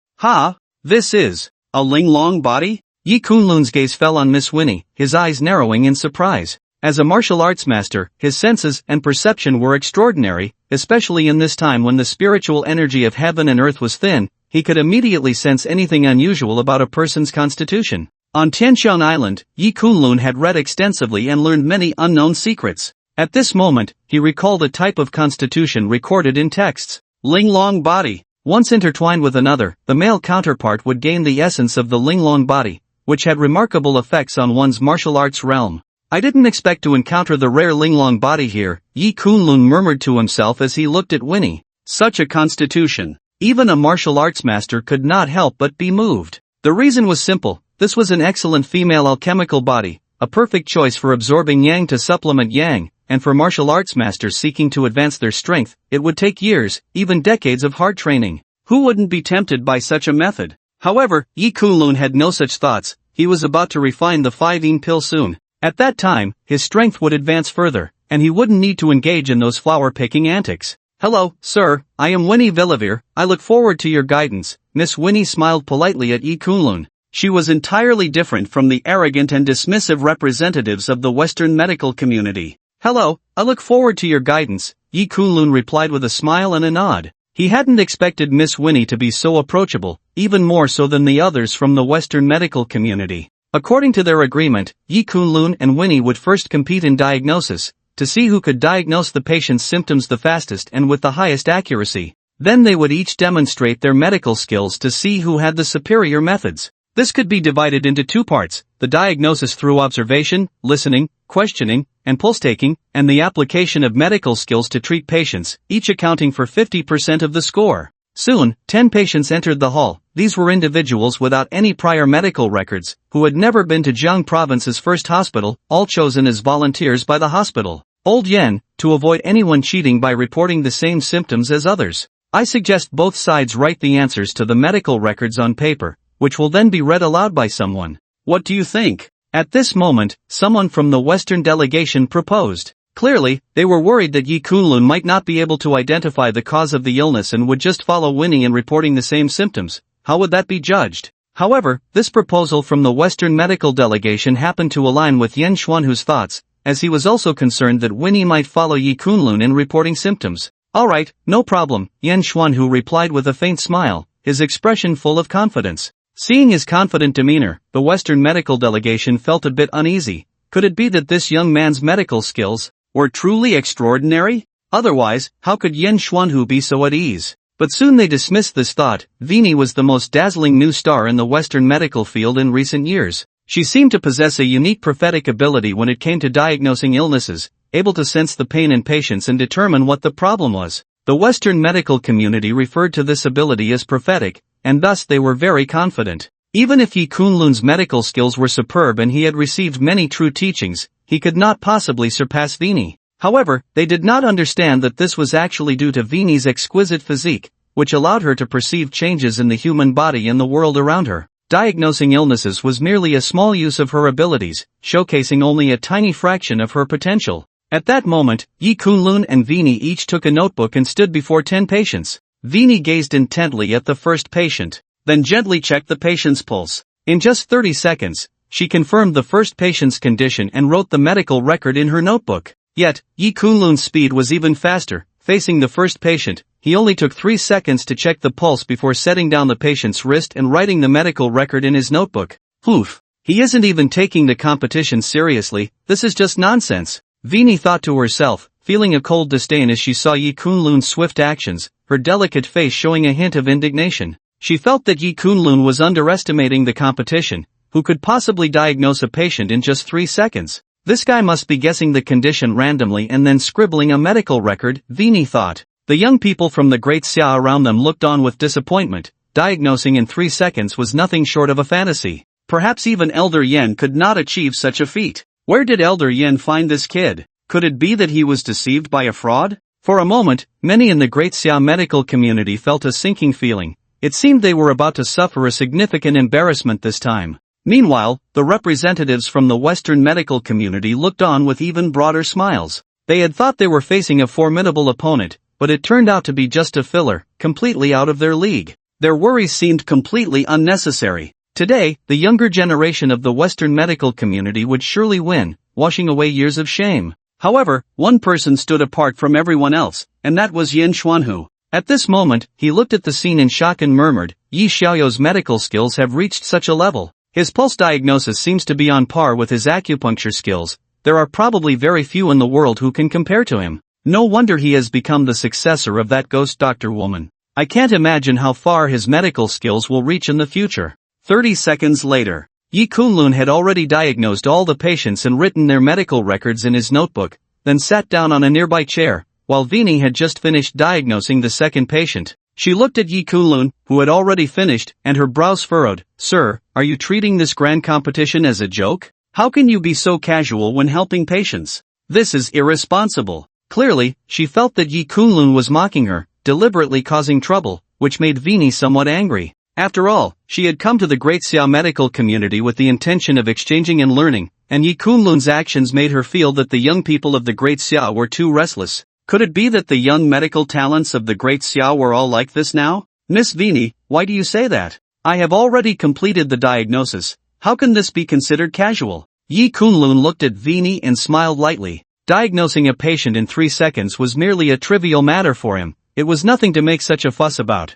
This is a Linglong body? Yi Kunlun's gaze fell on Miss Winnie, his eyes narrowing in surprise. As a martial arts master, his senses and perception were extraordinary, especially in this time when the spiritual energy of heaven and earth was thin. He could immediately sense anything unusual about a person's constitution. On Tianxiang Island, Yi Kunlun had read extensively and learned many unknown secrets. At this moment, he recalled a type of constitution recorded in texts. Linglong body. Once intertwined with another, the male counterpart would gain the essence of the Linglong body, which had remarkable effects on one's martial arts realm. I didn't expect to encounter the rare Linglong body here, Yi Kunlun murmured to himself as he looked at Winnie. Such a constitution. Even a martial arts master could not help but be moved. The reason was simple. This was an excellent female alchemical body, a perfect choice for absorbing yang to supplement yang, and for martial arts masters seeking to advance their strength, it would take years, even decades of hard training. Who wouldn't be tempted by such a method? However, Yi Kunlun had no such thoughts. He was about to refine the 5-yin pill soon. At that time, his strength would advance further, and he wouldn't need to engage in those flower-picking antics. Hello, sir, I am Winnie Villavere. I look forward to your guidance. Miss Winnie smiled politely at Yi Kunlun. She was entirely different from the arrogant and dismissive representatives of the Western medical community. Hello, I look forward to your guidance, Yi Kunlun replied with a smile and a nod. He hadn't expected Miss Winnie to be so approachable, even more so than the others from the Western medical community. According to their agreement, Yi Kunlun and Winnie would first compete in diagnosis, to see who could diagnose the patient's symptoms the fastest and with the highest accuracy. Then they would each demonstrate their medical skills to see who had the superior methods. This could be divided into two parts, the diagnosis through observation, listening, questioning, and pulse-taking, and the application of medical skills to treat patients, each accounting for 50% of the score. Soon, 10 patients entered the hall. These were individuals without any prior medical records, who had never been to Jiang province's first hospital, all chosen as volunteers by the hospital. Old Yen, to avoid anyone cheating by reporting the same symptoms as others. I suggest both sides write the answers to the medical records on paper, which will then be read aloud by someone. What do you think? At this moment, someone from the Western delegation proposed. Clearly, they were worried that Yi Kunlun might not be able to identify the cause of the illness and would just follow Winnie in reporting the same symptoms. How would that be judged? However, this proposal from the Western medical delegation happened to align with Yen Xuanhu's thoughts, as he was also concerned that Winnie might follow Yi Kunlun in reporting symptoms. Alright, no problem, Yen Xuanhu replied with a faint smile, his expression full of confidence. Seeing his confident demeanor, the Western medical delegation felt a bit uneasy. Could it be that this young man's medical skills were truly extraordinary? Otherwise, how could Yen Xuanhu be so at ease? But soon they dismissed this thought. Vini was the most dazzling new star in the Western medical field in recent years. She seemed to possess a unique prophetic ability when it came to diagnosing illnesses, able to sense the pain in patients and determine what the problem was. The Western medical community referred to this ability as prophetic, and thus they were very confident. Even if Yi Kunlun's medical skills were superb and he had received many true teachings, he could not possibly surpass Vini. However, they did not understand that this was actually due to Vini's exquisite physique, which allowed her to perceive changes in the human body and the world around her. Diagnosing illnesses was merely a small use of her abilities, showcasing only a tiny fraction of her potential. At that moment, Yi Kunlun and Vini each took a notebook and stood before 10 patients. Vini gazed intently at the first patient, then gently checked the patient's pulse. In just 30 seconds, she confirmed the first patient's condition and wrote the medical record in her notebook. Yet, Yi Kunlun's speed was even faster. Facing the first patient, he only took 3 seconds to check the pulse before setting down the patient's wrist and writing the medical record in his notebook. Oof. He isn't even taking the competition seriously, this is just nonsense. Vini thought to herself, feeling a cold disdain as she saw Yi Kunlun's swift actions, her delicate face showing a hint of indignation. She felt that Yi Kunlun was underestimating the competition, who could possibly diagnose a patient in just 3 seconds. This guy must be guessing the condition randomly and then scribbling a medical record, Vini thought. The young people from the Great Xia around them looked on with disappointment. Diagnosing in 3 seconds was nothing short of a fantasy. Perhaps even Elder Yen could not achieve such a feat. Where did Elder Yen find this kid? Could it be that he was deceived by a fraud? For a moment, many in the Great Xia medical community felt a sinking feeling. It seemed they were about to suffer a significant embarrassment this time. Meanwhile, the representatives from the Western medical community looked on with even broader smiles. They had thought they were facing a formidable opponent, but it turned out to be just a filler, completely out of their league. Their worries seemed completely unnecessary. Today, the younger generation of the Western medical community would surely win, washing away years of shame. However, one person stood apart from everyone else, and that was Yin Xuanhu. At this moment, he looked at the scene in shock and murmured, Yi Xiaoyou's medical skills have reached such a level. His pulse diagnosis seems to be on par with his acupuncture skills. There are probably very few in the world who can compare to him. No wonder he has become the successor of that ghost doctor woman. I can't imagine how far his medical skills will reach in the future. 30 seconds later, Yi Kunlun had already diagnosed all the patients and written their medical records in his notebook, then sat down on a nearby chair, while Vini had just finished diagnosing the second patient. She looked at Yi Kunlun, who had already finished, and her brows furrowed. Sir, are you treating this grand competition as a joke? How can you be so casual when helping patients? This is irresponsible. Clearly, she felt that Yi Kunlun was mocking her, deliberately causing trouble, which made Vini somewhat angry. After all, she had come to the Great Xia medical community with the intention of exchanging and learning, and Yi Kunlun's actions made her feel that the young people of the Great Xia were too restless. Could it be that the young medical talents of the Great Xia were all like this now? Miss Vini, why do you say that? I have already completed the diagnosis. How can this be considered casual? Yi Kunlun looked at Vini and smiled lightly. Diagnosing a patient in 3 seconds was merely a trivial matter for him. It was nothing to make such a fuss about.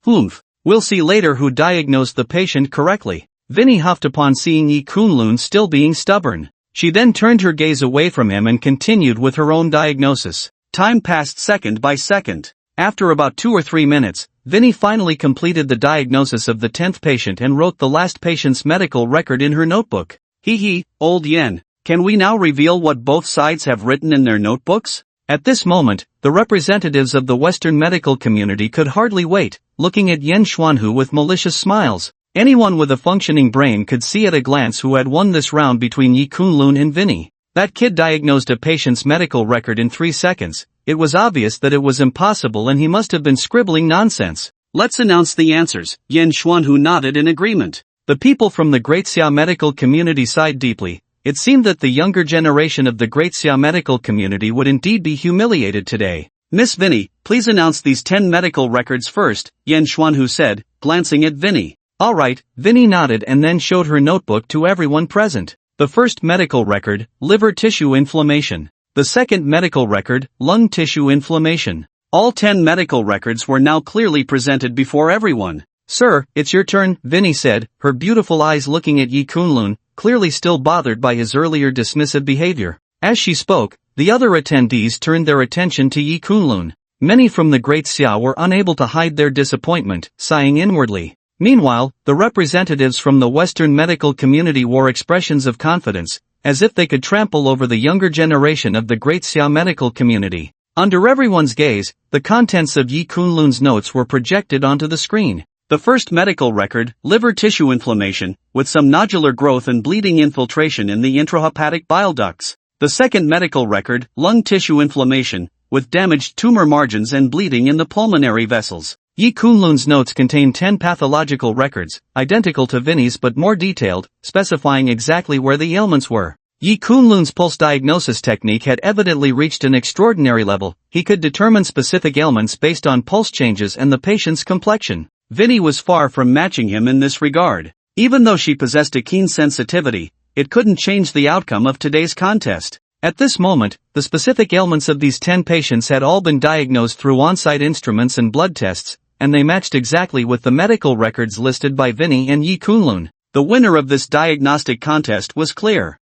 Humph. We'll see later who diagnosed the patient correctly. Vini huffed upon seeing Yi Kunlun still being stubborn. She then turned her gaze away from him and continued with her own diagnosis. Time passed second by second. After about 2 or 3 minutes, Vini finally completed the diagnosis of the 10th patient and wrote the last patient's medical record in her notebook. Old Yen, can we now reveal what both sides have written in their notebooks? At this moment, the representatives of the Western medical community could hardly wait, looking at Yen Xuanhu with malicious smiles. Anyone with a functioning brain could see at a glance who had won this round between Yi Kunlun and Vini. That kid diagnosed a patient's medical record in 3 seconds. It was obvious that it was impossible and he must have been scribbling nonsense. Let's announce the answers. Yen Xuanhu nodded in agreement. The people from the Great Xia medical community sighed deeply. It seemed that the younger generation of the Great Xia medical community would indeed be humiliated today. Miss Vini, please announce these 10 medical records first, Yen Xuanhu said, glancing at Vini. Alright, Vini nodded and then showed her notebook to everyone present. The first medical record, liver tissue inflammation. The second medical record, lung tissue inflammation. All 10 medical records were now clearly presented before everyone. Sir, it's your turn, Vini said, her beautiful eyes looking at Yi Kunlun, clearly still bothered by his earlier dismissive behavior. As she spoke, the other attendees turned their attention to Yi Kunlun. Many from the Great Xia were unable to hide their disappointment, sighing inwardly. Meanwhile, the representatives from the Western medical community wore expressions of confidence, as if they could trample over the younger generation of the Great Xia medical community. Under everyone's gaze, the contents of Yi Kunlun's notes were projected onto the screen. The first medical record, liver tissue inflammation, with some nodular growth and bleeding infiltration in the intrahepatic bile ducts. The second medical record, lung tissue inflammation, with damaged tumor margins and bleeding in the pulmonary vessels. Yi Kunlun's notes contain 10 pathological records, identical to Vinny's but more detailed, specifying exactly where the ailments were. Yi Kunlun's pulse diagnosis technique had evidently reached an extraordinary level. He could determine specific ailments based on pulse changes and the patient's complexion. Vinny was far from matching him in this regard. Even though she possessed a keen sensitivity, it couldn't change the outcome of today's contest. At this moment, the specific ailments of these 10 patients had all been diagnosed through on-site instruments and blood tests, and they matched exactly with the medical records listed by Vinny and Yi Kunlun. The winner of this diagnostic contest was clear.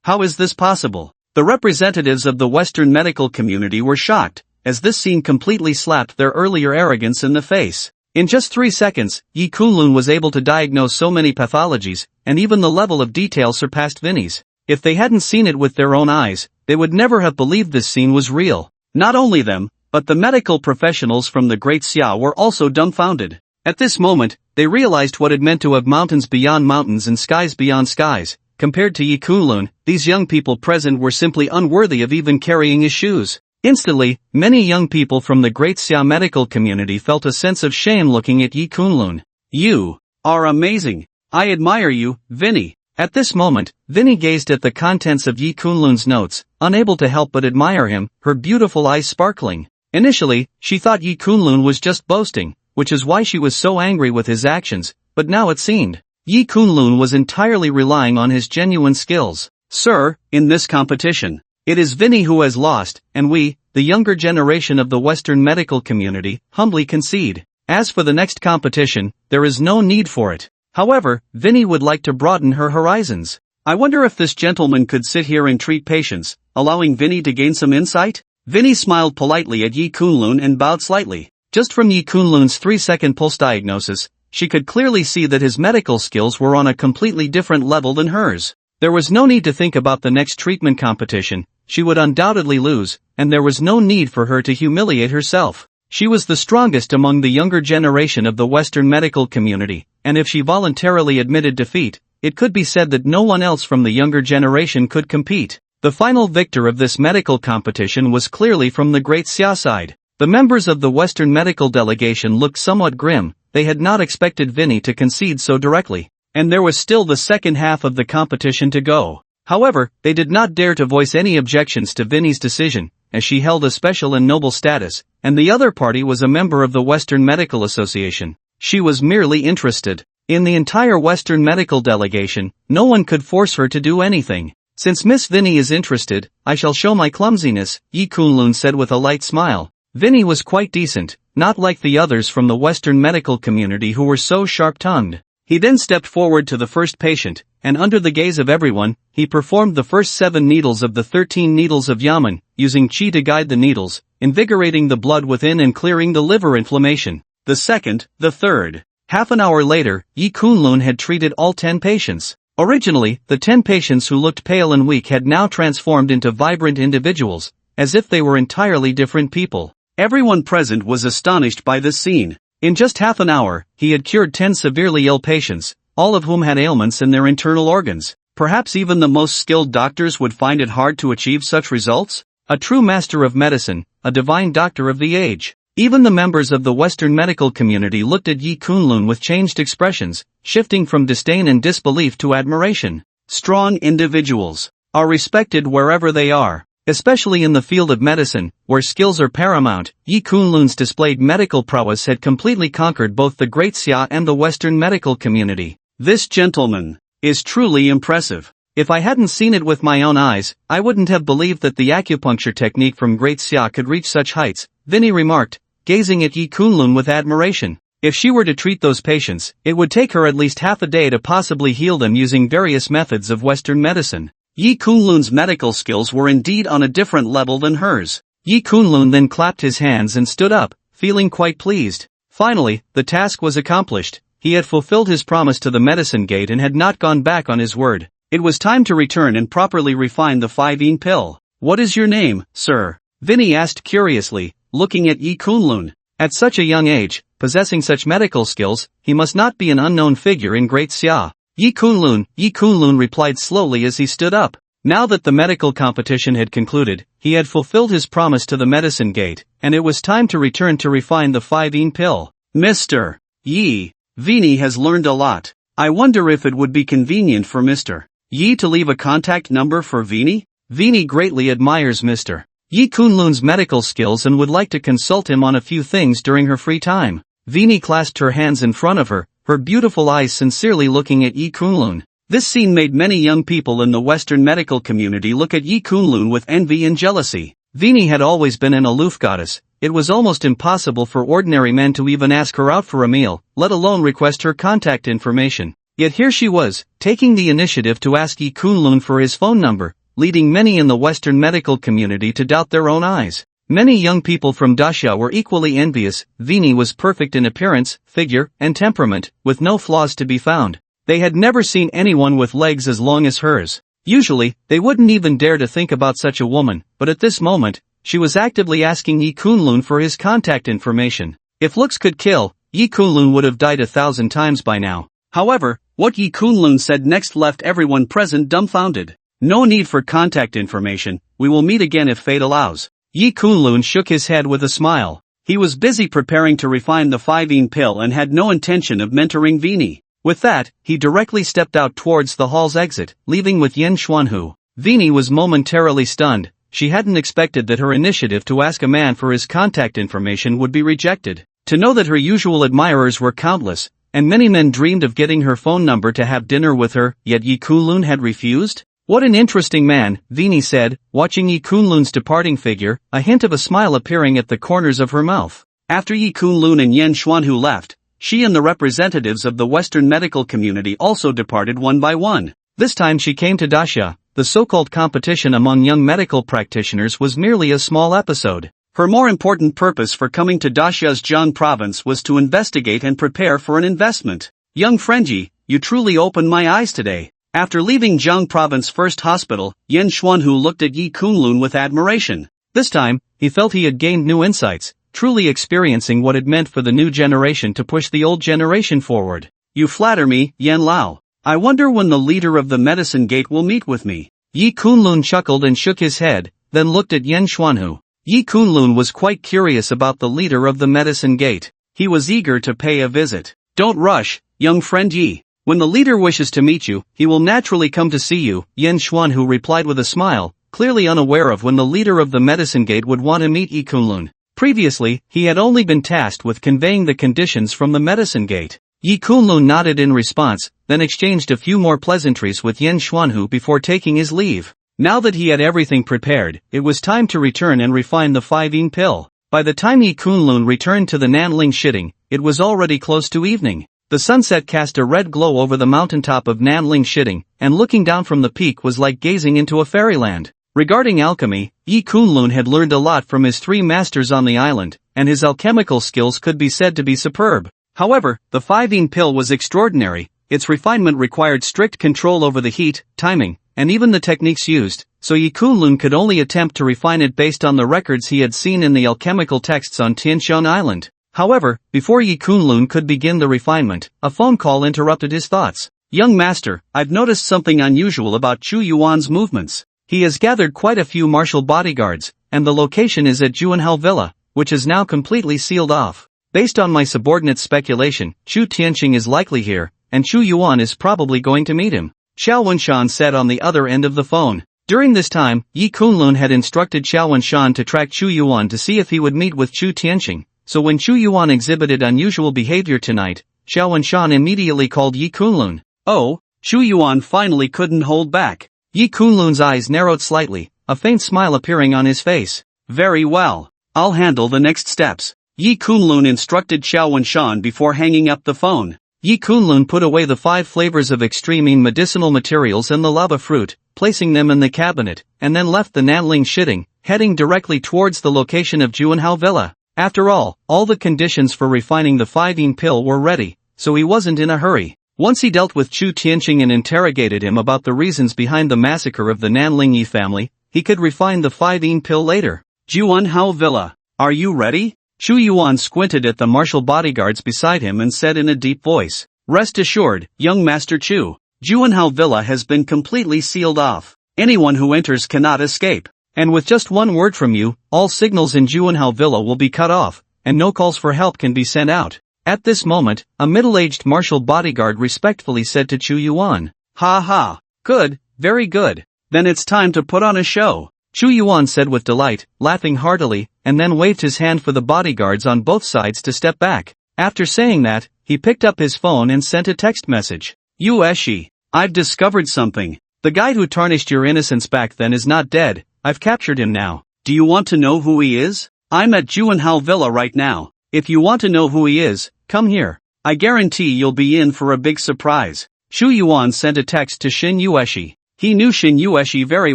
How is this possible? The representatives of the Western medical community were shocked, as this scene completely slapped their earlier arrogance in the face. In just 3 seconds, Yi Kunlun was able to diagnose so many pathologies, and even the level of detail surpassed Vinny's. If they hadn't seen it with their own eyes, they would never have believed this scene was real. Not only them, but the medical professionals from the Great Xia were also dumbfounded. At this moment, they realized what it meant to have mountains beyond mountains and skies beyond skies. Compared to Yi Kunlun, these young people present were simply unworthy of even carrying his shoes. Instantly, many young people from the Great Xia medical community felt a sense of shame looking at Yi Kunlun. You are amazing. I admire you, Vinny. At this moment, Vinny gazed at the contents of Yi Kunlun's notes, unable to help but admire him, her beautiful eyes sparkling. Initially, she thought Yi Kunlun was just boasting, which is why she was so angry with his actions, but now it seemed Yi Kunlun was entirely relying on his genuine skills. Sir, in this competition, it is Vinny who has lost, and we, the younger generation of the Western medical community, humbly concede. As for the next competition, there is no need for it. However, Vinny would like to broaden her horizons. I wonder if this gentleman could sit here and treat patients, allowing Vinny to gain some insight? Vinny smiled politely at Yi Kunlun and bowed slightly. Just from Yi Kunlun's 3-second pulse diagnosis, she could clearly see that his medical skills were on a completely different level than hers. There was no need to think about the next treatment competition. She would undoubtedly lose, and there was no need for her to humiliate herself. She was the strongest among the younger generation of the Western medical community, and if she voluntarily admitted defeat, it could be said that no one else from the younger generation could compete. The final victor of this medical competition was clearly from the Great Xia side. The members of the Western medical delegation looked somewhat grim. They had not expected Vinny to concede so directly, and there was still the second half of the competition to go. However, they did not dare to voice any objections to Vinny's decision, as she held a special and noble status, and the other party was a member of the Western Medical Association. She was merely interested. In the entire Western medical delegation, no one could force her to do anything. Since Miss Vinny is interested, I shall show my clumsiness, Yi Kunlun said with a light smile. Vinny was quite decent, not like the others from the Western medical community who were so sharp-tongued. He then stepped forward to the first patient, and under the gaze of everyone, he performed the first 7 needles of the 13 needles of Yamen, using qi to guide the needles, invigorating the blood within and clearing the liver inflammation. The second, the third. Half an hour later, Yi Kunlun had treated all 10 patients. Originally, the 10 patients who looked pale and weak had now transformed into vibrant individuals, as if they were entirely different people. Everyone present was astonished by this scene. In just half an hour, he had cured 10 severely ill patients, all of whom had ailments in their internal organs. Perhaps even the most skilled doctors would find it hard to achieve such results? A true master of medicine, a divine doctor of the age. Even the members of the Western medical community looked at Yi Kunlun with changed expressions, shifting from disdain and disbelief to admiration. Strong individuals are respected wherever they are. Especially in the field of medicine, where skills are paramount. Yi Kunlun's displayed medical prowess had completely conquered both the Great Xia and the Western medical community. This gentleman is truly impressive. If I hadn't seen it with my own eyes, I wouldn't have believed that the acupuncture technique from Great Xia could reach such heights, Vinny remarked, gazing at Yi Kunlun with admiration. If she were to treat those patients, it would take her at least half a day to possibly heal them using various methods of Western medicine. Yi Kunlun's medical skills were indeed on a different level than hers. Yi Kunlun then clapped his hands and stood up, feeling quite pleased. Finally, the task was accomplished. He had fulfilled his promise to the medicine gate and had not gone back on his word. It was time to return and properly refine the 5-yin pill. What is your name, sir? Vinny asked curiously, looking at Yi Kunlun. At such a young age, possessing such medical skills, he must not be an unknown figure in Great Xia. Yi Kunlun replied slowly as he stood up. Now that the medical competition had concluded, he had fulfilled his promise to the medicine gate, and it was time to return to refine the 5-yin pill. Mr. Yi, Vini has learned a lot. I wonder if it would be convenient for Mr. Yi to leave a contact number for Vini? Vini greatly admires Mr. Yi Kunlun's medical skills and would like to consult him on a few things during her free time. Vini clasped her hands in front of her, her beautiful eyes sincerely looking at Yi Kunlun. This scene made many young people in the Western medical community look at Yi Kunlun with envy and jealousy. Vini had always been an aloof goddess. It was almost impossible for ordinary men to even ask her out for a meal, let alone request her contact information. Yet here she was, taking the initiative to ask Yi Kunlun for his phone number, leading many in the Western medical community to doubt their own eyes. Many young people from Daxia were equally envious. Vini was perfect in appearance, figure, and temperament, with no flaws to be found. They had never seen anyone with legs as long as hers. Usually, they wouldn't even dare to think about such a woman, but at this moment, she was actively asking Yi Kunlun for his contact information. If looks could kill, Yi Kunlun would have died 1,000 times by now. However, what Yi Kunlun said next left everyone present dumbfounded. No need for contact information, we will meet again if fate allows. Yi Kunlun shook his head with a smile. He was busy preparing to refine the 5-yin pill and had no intention of mentoring Vini. With that, he directly stepped out towards the hall's exit, leaving with Yen Xuanhu. Vini was momentarily stunned. She hadn't expected that her initiative to ask a man for his contact information would be rejected. To know that her usual admirers were countless, and many men dreamed of getting her phone number to have dinner with her, yet Yi Kunlun had refused? What an interesting man, Vini said, watching Yi Kunlun's departing figure, a hint of a smile appearing at the corners of her mouth. After Yi Kunlun and Yen Xuanhu left, she and the representatives of the Western medical community also departed one by one. This time she came to Daxia. The so-called competition among young medical practitioners was merely a small episode. Her more important purpose for coming to Daxia's Jiang province was to investigate and prepare for an investment. Young Frenji, you truly opened my eyes today. After leaving Jiang province first hospital, Yen Xuanhu looked at Yi Kunlun with admiration. This time, he felt he had gained new insights, truly experiencing what it meant for the new generation to push the old generation forward. You flatter me, Yen Lao. I wonder when the leader of the medicine gate will meet with me. Yi Kunlun chuckled and shook his head, then looked at Yen Xuanhu. Yi Kunlun was quite curious about the leader of the medicine gate. He was eager to pay a visit. Don't rush, young friend Yi. When the leader wishes to meet you, he will naturally come to see you, Yen Xuanhu replied with a smile, clearly unaware of when the leader of the medicine gate would want to meet Yi Kunlun. Previously, he had only been tasked with conveying the conditions from the medicine gate. Yi Kunlun nodded in response, then exchanged a few more pleasantries with Yen Xuanhu before taking his leave. Now that he had everything prepared, it was time to return and refine the 5-yin pill. By the time Yi Kunlun returned to the Nanling shitting, it was already close to evening. The sunset cast a red glow over the mountaintop of Nanling shitting, and looking down from the peak was like gazing into a fairyland. Regarding alchemy, Yi Kunlun had learned a lot from his 3 masters on the island, and his alchemical skills could be said to be superb. However, the 5-yin pill was extraordinary. Its refinement required strict control over the heat, timing, and even the techniques used, so Yi Kunlun could only attempt to refine it based on the records he had seen in the alchemical texts on Tianxiang Island. However, before Yi Kunlun could begin the refinement, a phone call interrupted his thoughts. Young master, I've noticed something unusual about Chu Yuan's movements. He has gathered quite a few martial bodyguards, and the location is at Juanhao Villa, which is now completely sealed off. Based on my subordinate's speculation, Chu Tianqing is likely here, and Chu Yuan is probably going to meet him. Xiao Wenshan said on the other end of the phone. During this time, Yi Kunlun had instructed Xiao Wenshan to track Chu Yuan to see if he would meet with Chu Tianqing. So when Chu Yuan exhibited unusual behavior tonight, Xiao Wenshan immediately called Yi Kunlun. Oh, Chu Yuan finally couldn't hold back. Yi Kunlun's eyes narrowed slightly, a faint smile appearing on his face. Very well. I'll handle the next steps. Yi Kunlun instructed Xiao Wenshan before hanging up the phone. Yi Kunlun put away the 5 flavors of extreme medicinal materials and the lava fruit, placing them in the cabinet, and then left the Nanling shitting, heading directly towards the location of Juanhao Villa. After all the conditions for refining the 5-yin pill were ready, so he wasn't in a hurry. Once he dealt with Chu Tianqing and interrogated him about the reasons behind the massacre of the Nanling Yi family, he could refine the 5-yin pill later. Juanhao Villa, are you ready? Chu Yuan squinted at the martial bodyguards beside him and said in a deep voice, Rest assured, young Master Chu, Juanhao Villa has been completely sealed off. Anyone who enters cannot escape. And with just one word from you, all signals in Juanhao Villa will be cut off, and no calls for help can be sent out. At this moment, a middle-aged martial bodyguard respectfully said to Chu Yuan, "Ha ha. Good, very good. Then it's time to put on a show." Chu Yuan said with delight, laughing heartily, and then waved his hand for the bodyguards on both sides to step back. After saying that, he picked up his phone and sent a text message. "Yueshi, I've discovered something. The guy who tarnished your innocence back then is not dead. I've captured him now. Do you want to know who he is? I'm at Juanhao Villa right now. If you want to know who he is, come here. I guarantee you'll be in for a big surprise." Chu Yuan sent a text to Shin Yueshi. He knew Shin Yueshi very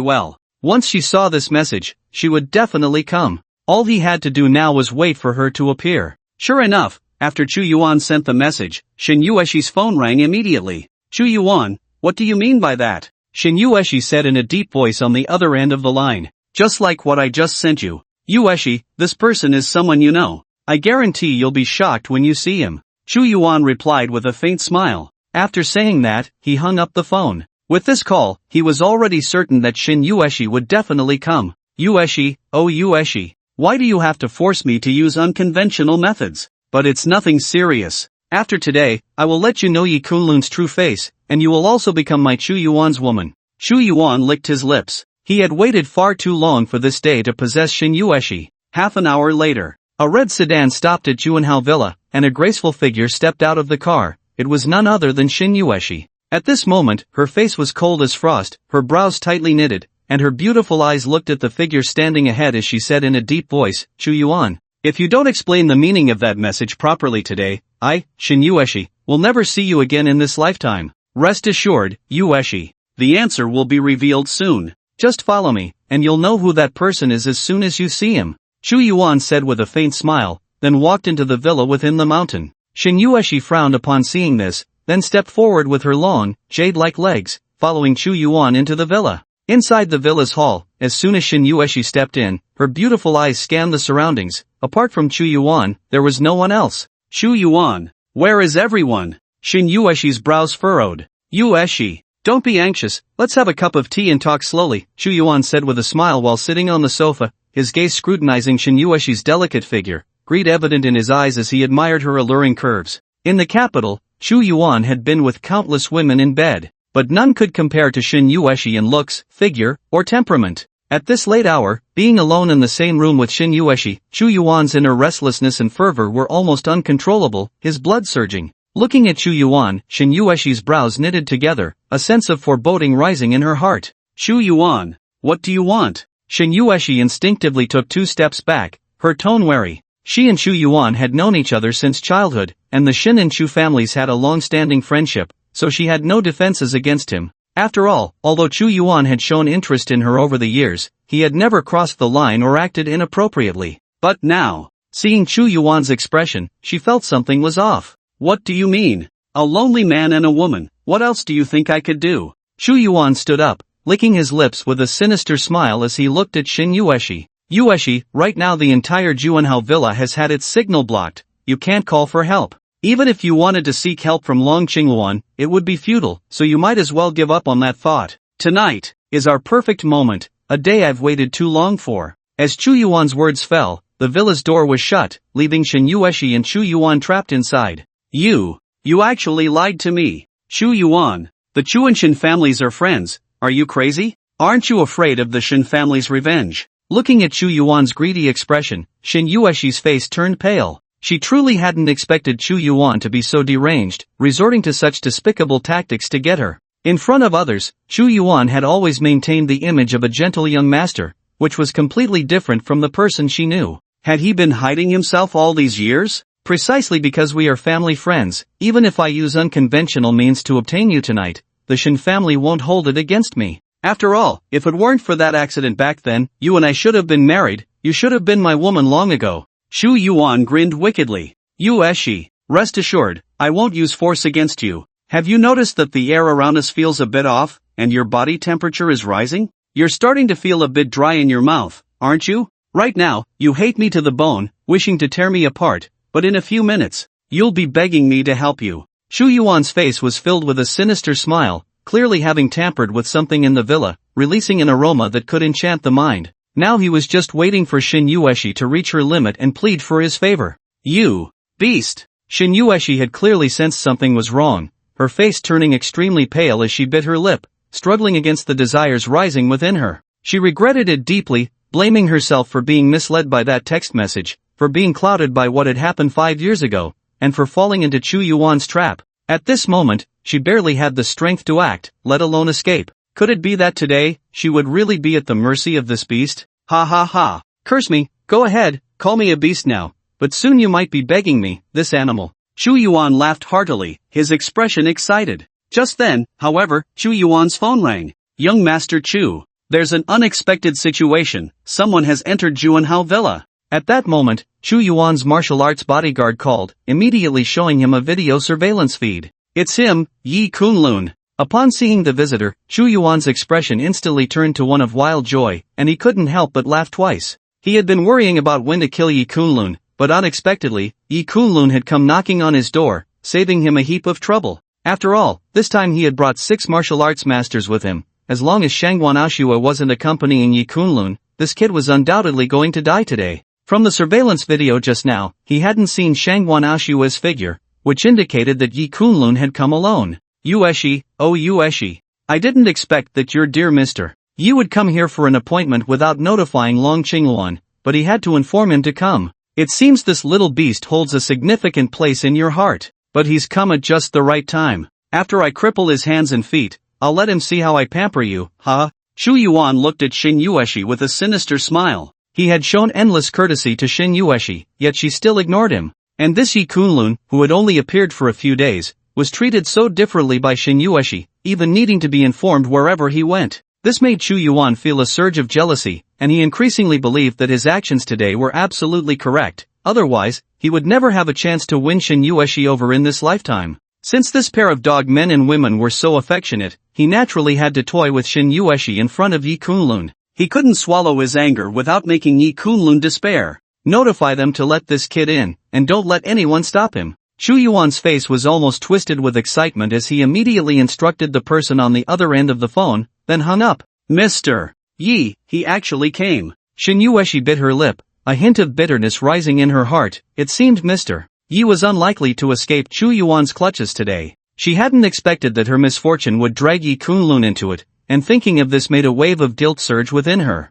well. Once she saw this message, she would definitely come. All he had to do now was wait for her to appear. Sure enough, after Chu Yuan sent the message, Shin Yueshi's phone rang immediately. "Chu Yuan, what do you mean by that?" Shin Yueshi said in a deep voice on the other end of the line. "Just like what I just sent you. Yueshi, this person is someone you know. I guarantee you'll be shocked when you see him." Chu Yuan replied with a faint smile. After saying that, he hung up the phone. With this call, he was already certain that Shin Yueshi would definitely come. "Yueshi, oh Yueshi, why do you have to force me to use unconventional methods? But it's nothing serious. After today, I will let you know Yi Kunlun's true face, and you will also become my Chu Yuan's woman." Chu Yuan licked his lips. He had waited far too long for this day to possess Shin Yueshi. Half an hour later, a red sedan stopped at Juanhao Villa, and a graceful figure stepped out of the car. It was none other than Shin Yueshi. At this moment, her face was cold as frost, her brows tightly knitted, and her beautiful eyes looked at the figure standing ahead as she said in a deep voice, "Chu Yuan, if you don't explain the meaning of that message properly today, I, Shin Yueshi, will never see you again in this lifetime. Rest assured, Yueshi, the answer will be revealed soon. Just follow me, and you'll know who that person is as soon as you see him." Chu Yuan said with a faint smile, then walked into the villa within the mountain. Shin Yueshi frowned upon seeing this, then stepped forward with her long, jade-like legs, following Chu Yuan into the villa. Inside the villa's hall, as soon as Shin Yueshi stepped in, her beautiful eyes scanned the surroundings. Apart from Chu Yuan, there was no one else. "Chu Yuan, where is everyone?" Shin Yueshi's brows furrowed. "Yueshi, don't be anxious, let's have a cup of tea and talk slowly," Chu Yuan said with a smile while sitting on the sofa, his gaze scrutinizing Shin Yueshi's delicate figure, greed evident in his eyes as he admired her alluring curves. In the capital, Chu Yuan had been with countless women in bed, but none could compare to Shin Yueshi in looks, figure, or temperament. At this late hour, being alone in the same room with Shin Yueshi, Chu Yuan's inner restlessness and fervor were almost uncontrollable, his blood surging. Looking at Chu Yuan, Shin Yueshi's brows knitted together, a sense of foreboding rising in her heart. "Chu Yuan, what do you want?" Shin Yueshi instinctively took 2 steps back, her tone wary. She and Chu Yuan had known each other since childhood, and the Shin and Chu families had a long-standing friendship, so she had no defenses against him. After all, although Chu Yuan had shown interest in her over the years, he had never crossed the line or acted inappropriately. But now, seeing Chu Yuan's expression, she felt something was off. "What do you mean? A lonely man and a woman, what else do you think I could do?" Chu Yuan stood up, licking his lips with a sinister smile as he looked at Shin Yueshi. "Yueshi, right now the entire Juanhao Villa has had its signal blocked. You can't call for help. Even if you wanted to seek help from Long Qingluan, it would be futile, so you might as well give up on that thought. Tonight is our perfect moment, a day I've waited too long for." As Chu Yuan's words fell, the villa's door was shut, leaving Shin Yueshi and Chu Yuan trapped inside. You actually lied to me. Chu Yuan, the Chu and Shin families are friends, are you crazy? Aren't you afraid of the Shin family's revenge? Looking at Chu Yuan's greedy expression, Shin Yueshi's face turned pale. She truly hadn't expected Chu Yuan to be so deranged, resorting to such despicable tactics to get her. In front of others, Chu Yuan had always maintained the image of a gentle young master, which was completely different from the person she knew. Had he been hiding himself all these years? "Precisely because we are family friends, even if I use unconventional means to obtain you tonight, the Shin family won't hold it against me. After all, if it weren't for that accident back then, you and I should have been married, you should have been my woman long ago." Chu Yuan grinned wickedly. "Yueshi, rest assured, I won't use force against you. Have you noticed that the air around us feels a bit off, and your body temperature is rising? You're starting to feel a bit dry in your mouth, aren't you? Right now, you hate me to the bone, wishing to tear me apart, but in a few minutes, you'll be begging me to help you." Chu Yuan's face was filled with a sinister smile. Clearly having tampered with something in the villa, releasing an aroma that could enchant the mind. Now he was just waiting for Shin Yueshi to reach her limit and plead for his favor. "You beast!" Shin Yueshi had clearly sensed something was wrong, her face turning extremely pale as she bit her lip, struggling against the desires rising within her. She regretted it deeply, blaming herself for being misled by that text message, for being clouded by what had happened 5 years ago, and for falling into Chu Yuan's trap. At this moment, she barely had the strength to act, let alone escape. Could it be that today, she would really be at the mercy of this beast? Ha ha ha. Curse me, go ahead, call me a beast now, but soon you might be begging me, this animal. Chu Yuan laughed heartily, his expression excited. Just then, however, Chu Yuan's phone rang. "Young Master Chu, there's an unexpected situation, someone has entered Juanhao Villa." At that moment, Chu Yuan's martial arts bodyguard called, immediately showing him a video surveillance feed. "It's him, Yi Kunlun." Upon seeing the visitor, Chu Yuan's expression instantly turned to one of wild joy, and he couldn't help but laugh twice. He had been worrying about when to kill Yi Kunlun, but unexpectedly, Yi Kunlun had come knocking on his door, saving him a heap of trouble. After all, this time he had brought 6 martial arts masters with him. As long as Shangwan Ashua wasn't accompanying Yi Kunlun, this kid was undoubtedly going to die today. From the surveillance video just now, he hadn't seen Shangwan Ashua's figure, which indicated that Yi Kunlun had come alone. "Yueshi, oh Yueshi. I didn't expect that your dear Mr. Yi would come here for an appointment without notifying Long Qingluan, but he had to inform him to come. It seems this little beast holds a significant place in your heart, but he's come at just the right time. After I cripple his hands and feet, I'll let him see how I pamper you, huh?" Chu Yuan looked at Shin Yueshi with a sinister smile. He had shown endless courtesy to Shin Yueshi, yet she still ignored him. And this Yi Kunlun, who had only appeared for a few days, was treated so differently by Shin Yueshi, even needing to be informed wherever he went. This made Chu Yuan feel a surge of jealousy, and he increasingly believed that his actions today were absolutely correct. Otherwise, he would never have a chance to win Shin Yueshi over in this lifetime. Since this pair of dog men and women were so affectionate, he naturally had to toy with Shin Yueshi in front of Yi Kunlun. He couldn't swallow his anger without making Yi Kunlun despair. "Notify them to let this kid in, and don't let anyone stop him." Chu Yuan's face was almost twisted with excitement as he immediately instructed the person on the other end of the phone, then hung up. "Mr. Yi, he actually came." Shin Yueshi bit her lip, a hint of bitterness rising in her heart. It seemed Mr. Yi was unlikely to escape Chu Yuan's clutches today. She hadn't expected that her misfortune would drag Yi Kunlun into it, and thinking of this made a wave of guilt surge within her.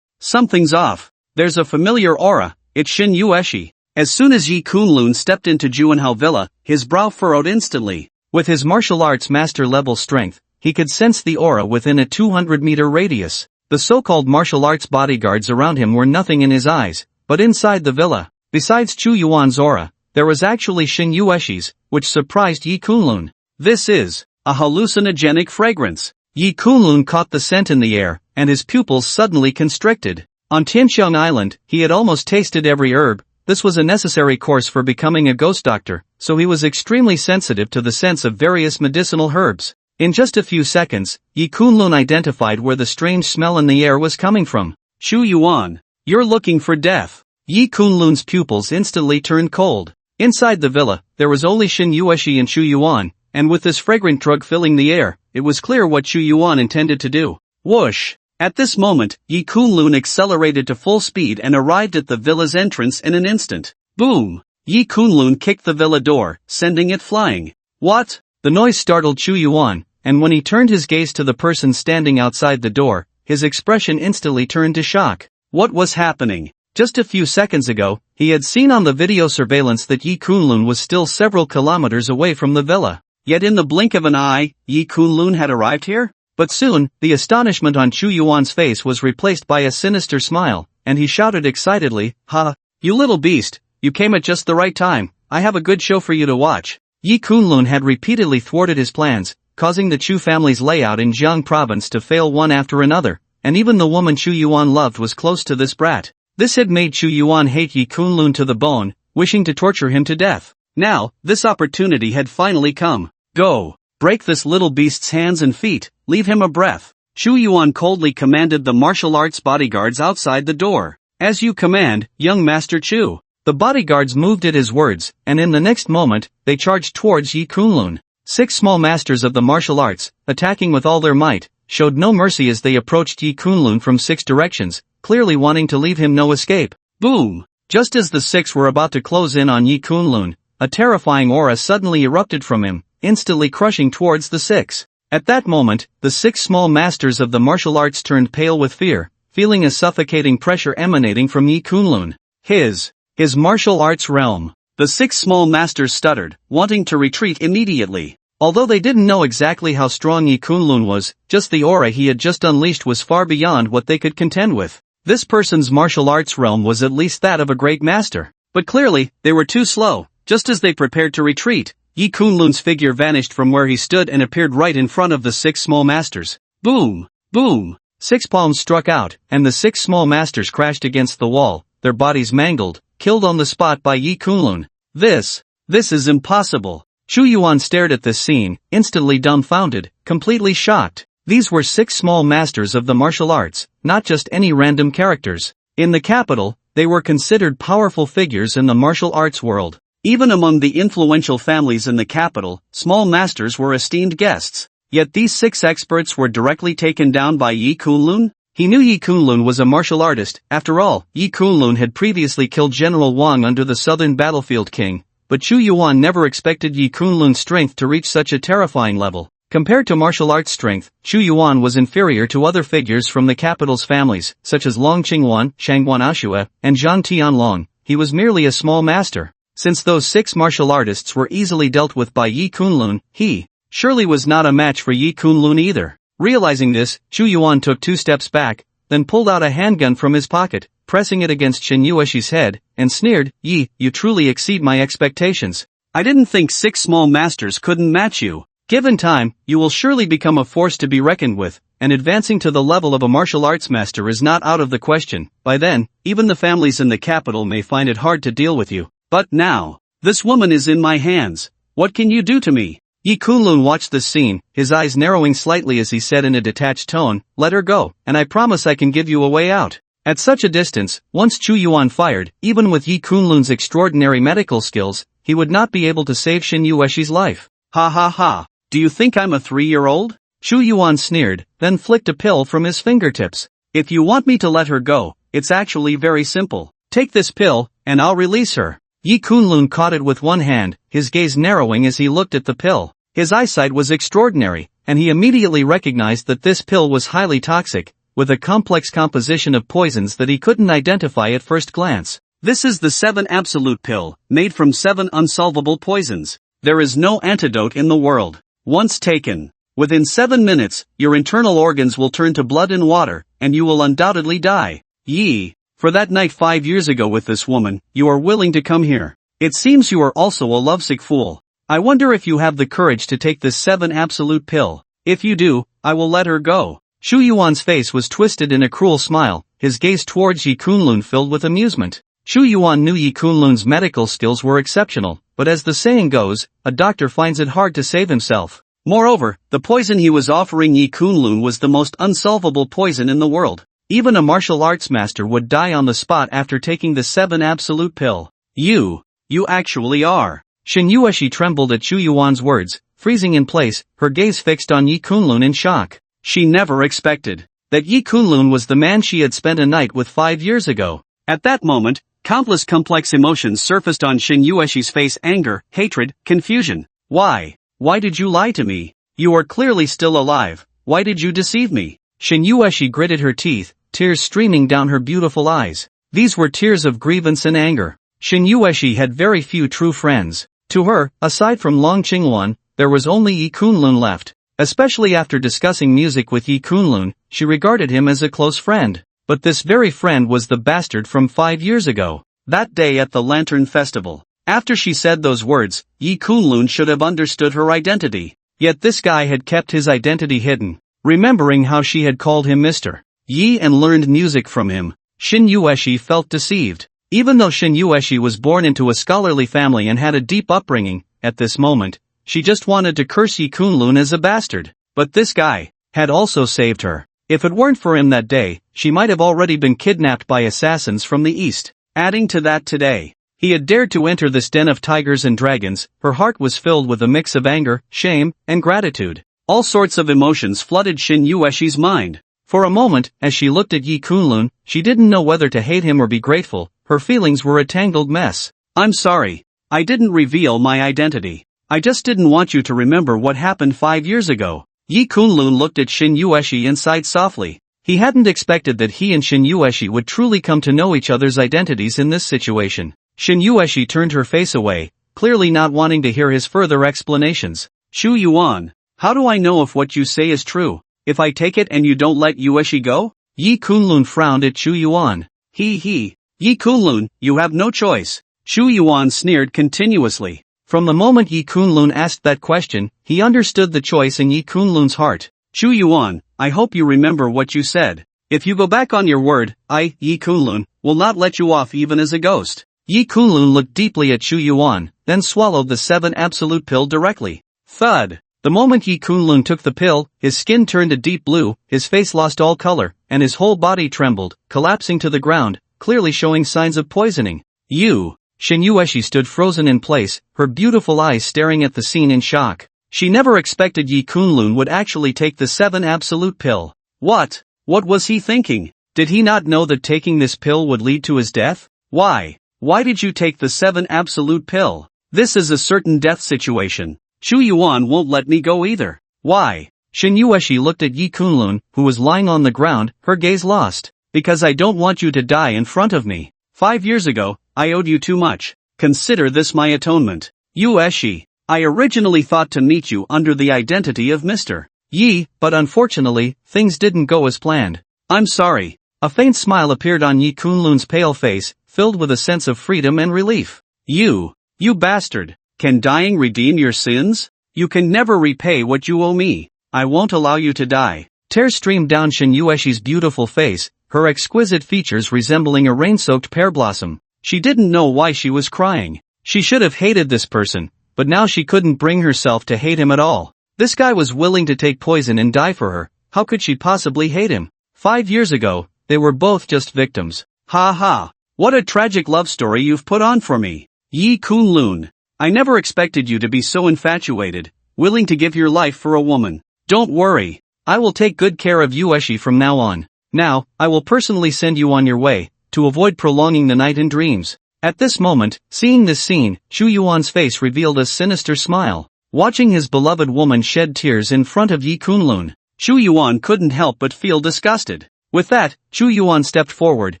Something's off. There's a familiar aura, it's Shin Yueshi. As soon as Yi Kunlun stepped into Juanhao Villa, his brow furrowed instantly. With his martial arts master-level strength, he could sense the aura within a 200-meter radius. The so-called martial arts bodyguards around him were nothing in his eyes, but inside the villa, besides Chu Yuan's aura, there was actually Shin Yueshi's, which surprised Yi Kunlun. "This is a hallucinogenic fragrance." Yi Kunlun caught the scent in the air, and his pupils suddenly constricted. On Tianqiang Island, he had almost tasted every herb. This was a necessary course for becoming a ghost doctor, so he was extremely sensitive to the scents of various medicinal herbs. In just a few seconds, Yi Kunlun identified where the strange smell in the air was coming from. "Chu Yuan, you're looking for death." Yi Kunlun's pupils instantly turned cold. Inside the villa, there was only Shin Yueshi and Chu Yuan, and with this fragrant drug filling the air, it was clear what Chu Yuan intended to do. Whoosh! At this moment, Yi Kunlun accelerated to full speed and arrived at the villa's entrance in an instant. Boom! Yi Kunlun kicked the villa door, sending it flying. "What?" The noise startled Chu Yuan, and when he turned his gaze to the person standing outside the door, his expression instantly turned to shock. What was happening? Just a few seconds ago, he had seen on the video surveillance that Yi Kunlun was still several kilometers away from the villa. Yet in the blink of an eye, Yi Kunlun had arrived here? But soon, the astonishment on Chu Yuan's face was replaced by a sinister smile, and he shouted excitedly, "Ha! You little beast, you came at just the right time, I have a good show for you to watch." Yi Kunlun had repeatedly thwarted his plans, causing the Chu family's layout in Jiang province to fail one after another, and even the woman Chu Yuan loved was close to this brat. This had made Chu Yuan hate Yi Kunlun to the bone, wishing to torture him to death. Now, this opportunity had finally come. "Go! Break this little beast's hands and feet, leave him a breath." Chu Yuan coldly commanded the martial arts bodyguards outside the door. "As you command, young Master Chu." The bodyguards moved at his words, and in the next moment, they charged towards Yi Kunlun. 6 small masters of the martial arts, attacking with all their might, showed no mercy as they approached Yi Kunlun from 6 directions, clearly wanting to leave him no escape. Boom! Just as the 6 were about to close in on Yi Kunlun, a terrifying aura suddenly erupted from him, instantly crushing towards the 6. At that moment, the 6 small masters of the martial arts turned pale with fear, feeling a suffocating pressure emanating from Yi Kunlun. His martial arts realm. The 6 small masters stuttered, wanting to retreat immediately. Although they didn't know exactly how strong Yi Kunlun was, just the aura he had just unleashed was far beyond what they could contend with. This person's martial arts realm was at least that of a great master. But clearly, they were too slow. Just as they prepared to retreat, Yi Kunlun's figure vanished from where he stood and appeared right in front of the 6 small masters. Boom! Boom! 6 palms struck out, and the 6 small masters crashed against the wall, their bodies mangled, killed on the spot by Yi Kunlun. This is impossible. Chu Yuan stared at this scene, instantly dumbfounded, completely shocked. These were 6 small masters of the martial arts, not just any random characters. In the capital, they were considered powerful figures in the martial arts world. Even among the influential families in the capital, small masters were esteemed guests. Yet these 6 experts were directly taken down by Yi Kunlun? He knew Yi Kunlun was a martial artist. After all, Yi Kunlun had previously killed General Wang under the Southern Battlefield King, but Chu Yuan never expected Yi Kunlun's strength to reach such a terrifying level. Compared to martial arts strength, Chu Yuan was inferior to other figures from the capital's families, such as Long Qingwan, Shangguan Ashua, and Zhang Tianlong. He was merely a small master. Since those 6 martial artists were easily dealt with by Yi Kunlun, he surely was not a match for Yi Kunlun either. Realizing this, Chu Yuan took 2 steps back, then pulled out a handgun from his pocket, pressing it against Shen Yueshi's head, and sneered, "Yi, you truly exceed my expectations. I didn't think 6 small masters couldn't match you. Given time, you will surely become a force to be reckoned with, and advancing to the level of a martial arts master is not out of the question. By then, even the families in the capital may find it hard to deal with you. But now, this woman is in my hands. What can you do to me?" Yi Kunlun watched this scene, his eyes narrowing slightly as he said in a detached tone, "Let her go, and I promise I can give you a way out." At such a distance, once Chu Yuan fired, even with Yi Kunlun's extraordinary medical skills, he would not be able to save Shen Yueshi's life. "Ha ha ha, do you think I'm a 3-year-old? Chu Yuan sneered, then flicked a pill from his fingertips. "If you want me to let her go, it's actually very simple. Take this pill, and I'll release her." Yi Kunlun caught it with one hand, his gaze narrowing as he looked at the pill. His eyesight was extraordinary, and he immediately recognized that this pill was highly toxic, with a complex composition of poisons that he couldn't identify at first glance. This is the 7 Absolute pill, made from 7 unsolvable poisons. There is no antidote in the world. Once taken, within 7 minutes, your internal organs will turn to blood and water, and you will undoubtedly die. Yi, for that night 5 years ago with this woman, you are willing to come here. It seems you are also a lovesick fool. I wonder if you have the courage to take this 7 Absolute pill. If you do, I will let her go." Chu Yuan's face was twisted in a cruel smile, his gaze towards Yi Kunlun filled with amusement. Chu Yuan knew Yi Kunlun's medical skills were exceptional, but as the saying goes, a doctor finds it hard to save himself. Moreover, the poison he was offering Yi Kunlun was the most unsolvable poison in the world. Even a martial arts master would die on the spot after taking the 7 Absolute pill. You actually are." Shen Yueshi trembled at Chu Yuan's words, freezing in place, her gaze fixed on Yi Kunlun in shock. She never expected that Yi Kunlun was the man she had spent a night with 5 years ago. At that moment, countless complex emotions surfaced on Shen Yueshi's face: anger, hatred, confusion. Why did you lie to me? You are clearly still alive. Why did you deceive me? Shen Yueshi gritted her teeth, tears streaming down her beautiful eyes. These were tears of grievance and anger. Shen Yueshi had very few true friends. To her, aside from Long Qingwan, there was only Yi Kunlun left. Especially after discussing music with Yi Kunlun, she regarded him as a close friend. But this very friend was the bastard from 5 years ago. That day at the Lantern Festival. After she said those words, Yi Kunlun should have understood her identity. Yet this guy had kept his identity hidden. Remembering how she had called him Mr. Yi and learned music from him, Shen Yueshi felt deceived. Even though Shen Yueshi was born into a scholarly family and had a deep upbringing, at this moment, she just wanted to curse Yi Kunlun as a bastard. But this guy had also saved her. If it weren't for him that day, she might have already been kidnapped by assassins from the east. Adding to that, today, he had dared to enter this den of tigers and dragons. Her heart was filled with a mix of anger, shame, and gratitude. All sorts of emotions flooded Shin Yueshi's mind. For a moment, as she looked at Yi Kunlun, she didn't know whether to hate him or be grateful. Her feelings were a tangled mess. I'm sorry. I didn't reveal my identity. I just didn't want you to remember what happened 5 years ago. Yi Kunlun looked at Shin Yueshi and sighed softly. He hadn't expected that he and Shin Yueshi would truly come to know each other's identities in this situation. Shin Yueshi turned her face away, clearly not wanting to hear his further explanations. Shu Yuan, how do I know if what you say is true? If I take it and you don't let Yueshi go? Yi Kunlun frowned at Shu Yuan. He. Yi Kunlun, you have no choice. Shu Yuan sneered continuously. From the moment Yi Kunlun asked that question, he understood the choice in Yi Kunlun's heart. Shu Yuan, I hope you remember what you said. If you go back on your word, I, Yi Kunlun, will not let you off even as a ghost. Yi Kunlun looked deeply at Shu Yuan, then swallowed the 7 absolute pill directly. Thud. The moment Yi Kunlun took the pill, his skin turned a deep blue, his face lost all color, and his whole body trembled, collapsing to the ground, clearly showing signs of poisoning. Shin Yueshi stood frozen in place, her beautiful eyes staring at the scene in shock. She never expected Yi Kunlun would actually take the 7 absolute pill. What was he thinking? Did he not know that taking this pill would lead to his death? Why did you take the 7 absolute pill? This is a certain death situation. Shu Yuan won't let me go either. Why? Shin Yueshi looked at Yi Kunlun, who was lying on the ground, her gaze lost. Because I don't want you to die in front of me. 5 years ago, I owed you too much. Consider this my atonement. Yueshi, I originally thought to meet you under the identity of Mr. Yi, but unfortunately, things didn't go as planned. I'm sorry. A faint smile appeared on Yi Kunlun's pale face, filled with a sense of freedom and relief. You bastard. Can dying redeem your sins? You can never repay what you owe me. I won't allow you to die. Tears streamed down Shin Yueshi's beautiful face, her exquisite features resembling a rain-soaked pear blossom. She didn't know why she was crying. She should have hated this person, but now she couldn't bring herself to hate him at all. This guy was willing to take poison and die for her. How could she possibly hate him? 5 years ago, they were both just victims. Ha ha. What a tragic love story you've put on for me. Yi Kunlun. I never expected you to be so infatuated, willing to give your life for a woman. Don't worry. I will take good care of Yueshi from now on. Now, I will personally send you on your way, to avoid prolonging the night in dreams. At this moment, seeing this scene, Shu Yuan's face revealed a sinister smile. Watching his beloved woman shed tears in front of Yi Kunlun, Shu Yuan couldn't help but feel disgusted. With that, Shu Yuan stepped forward,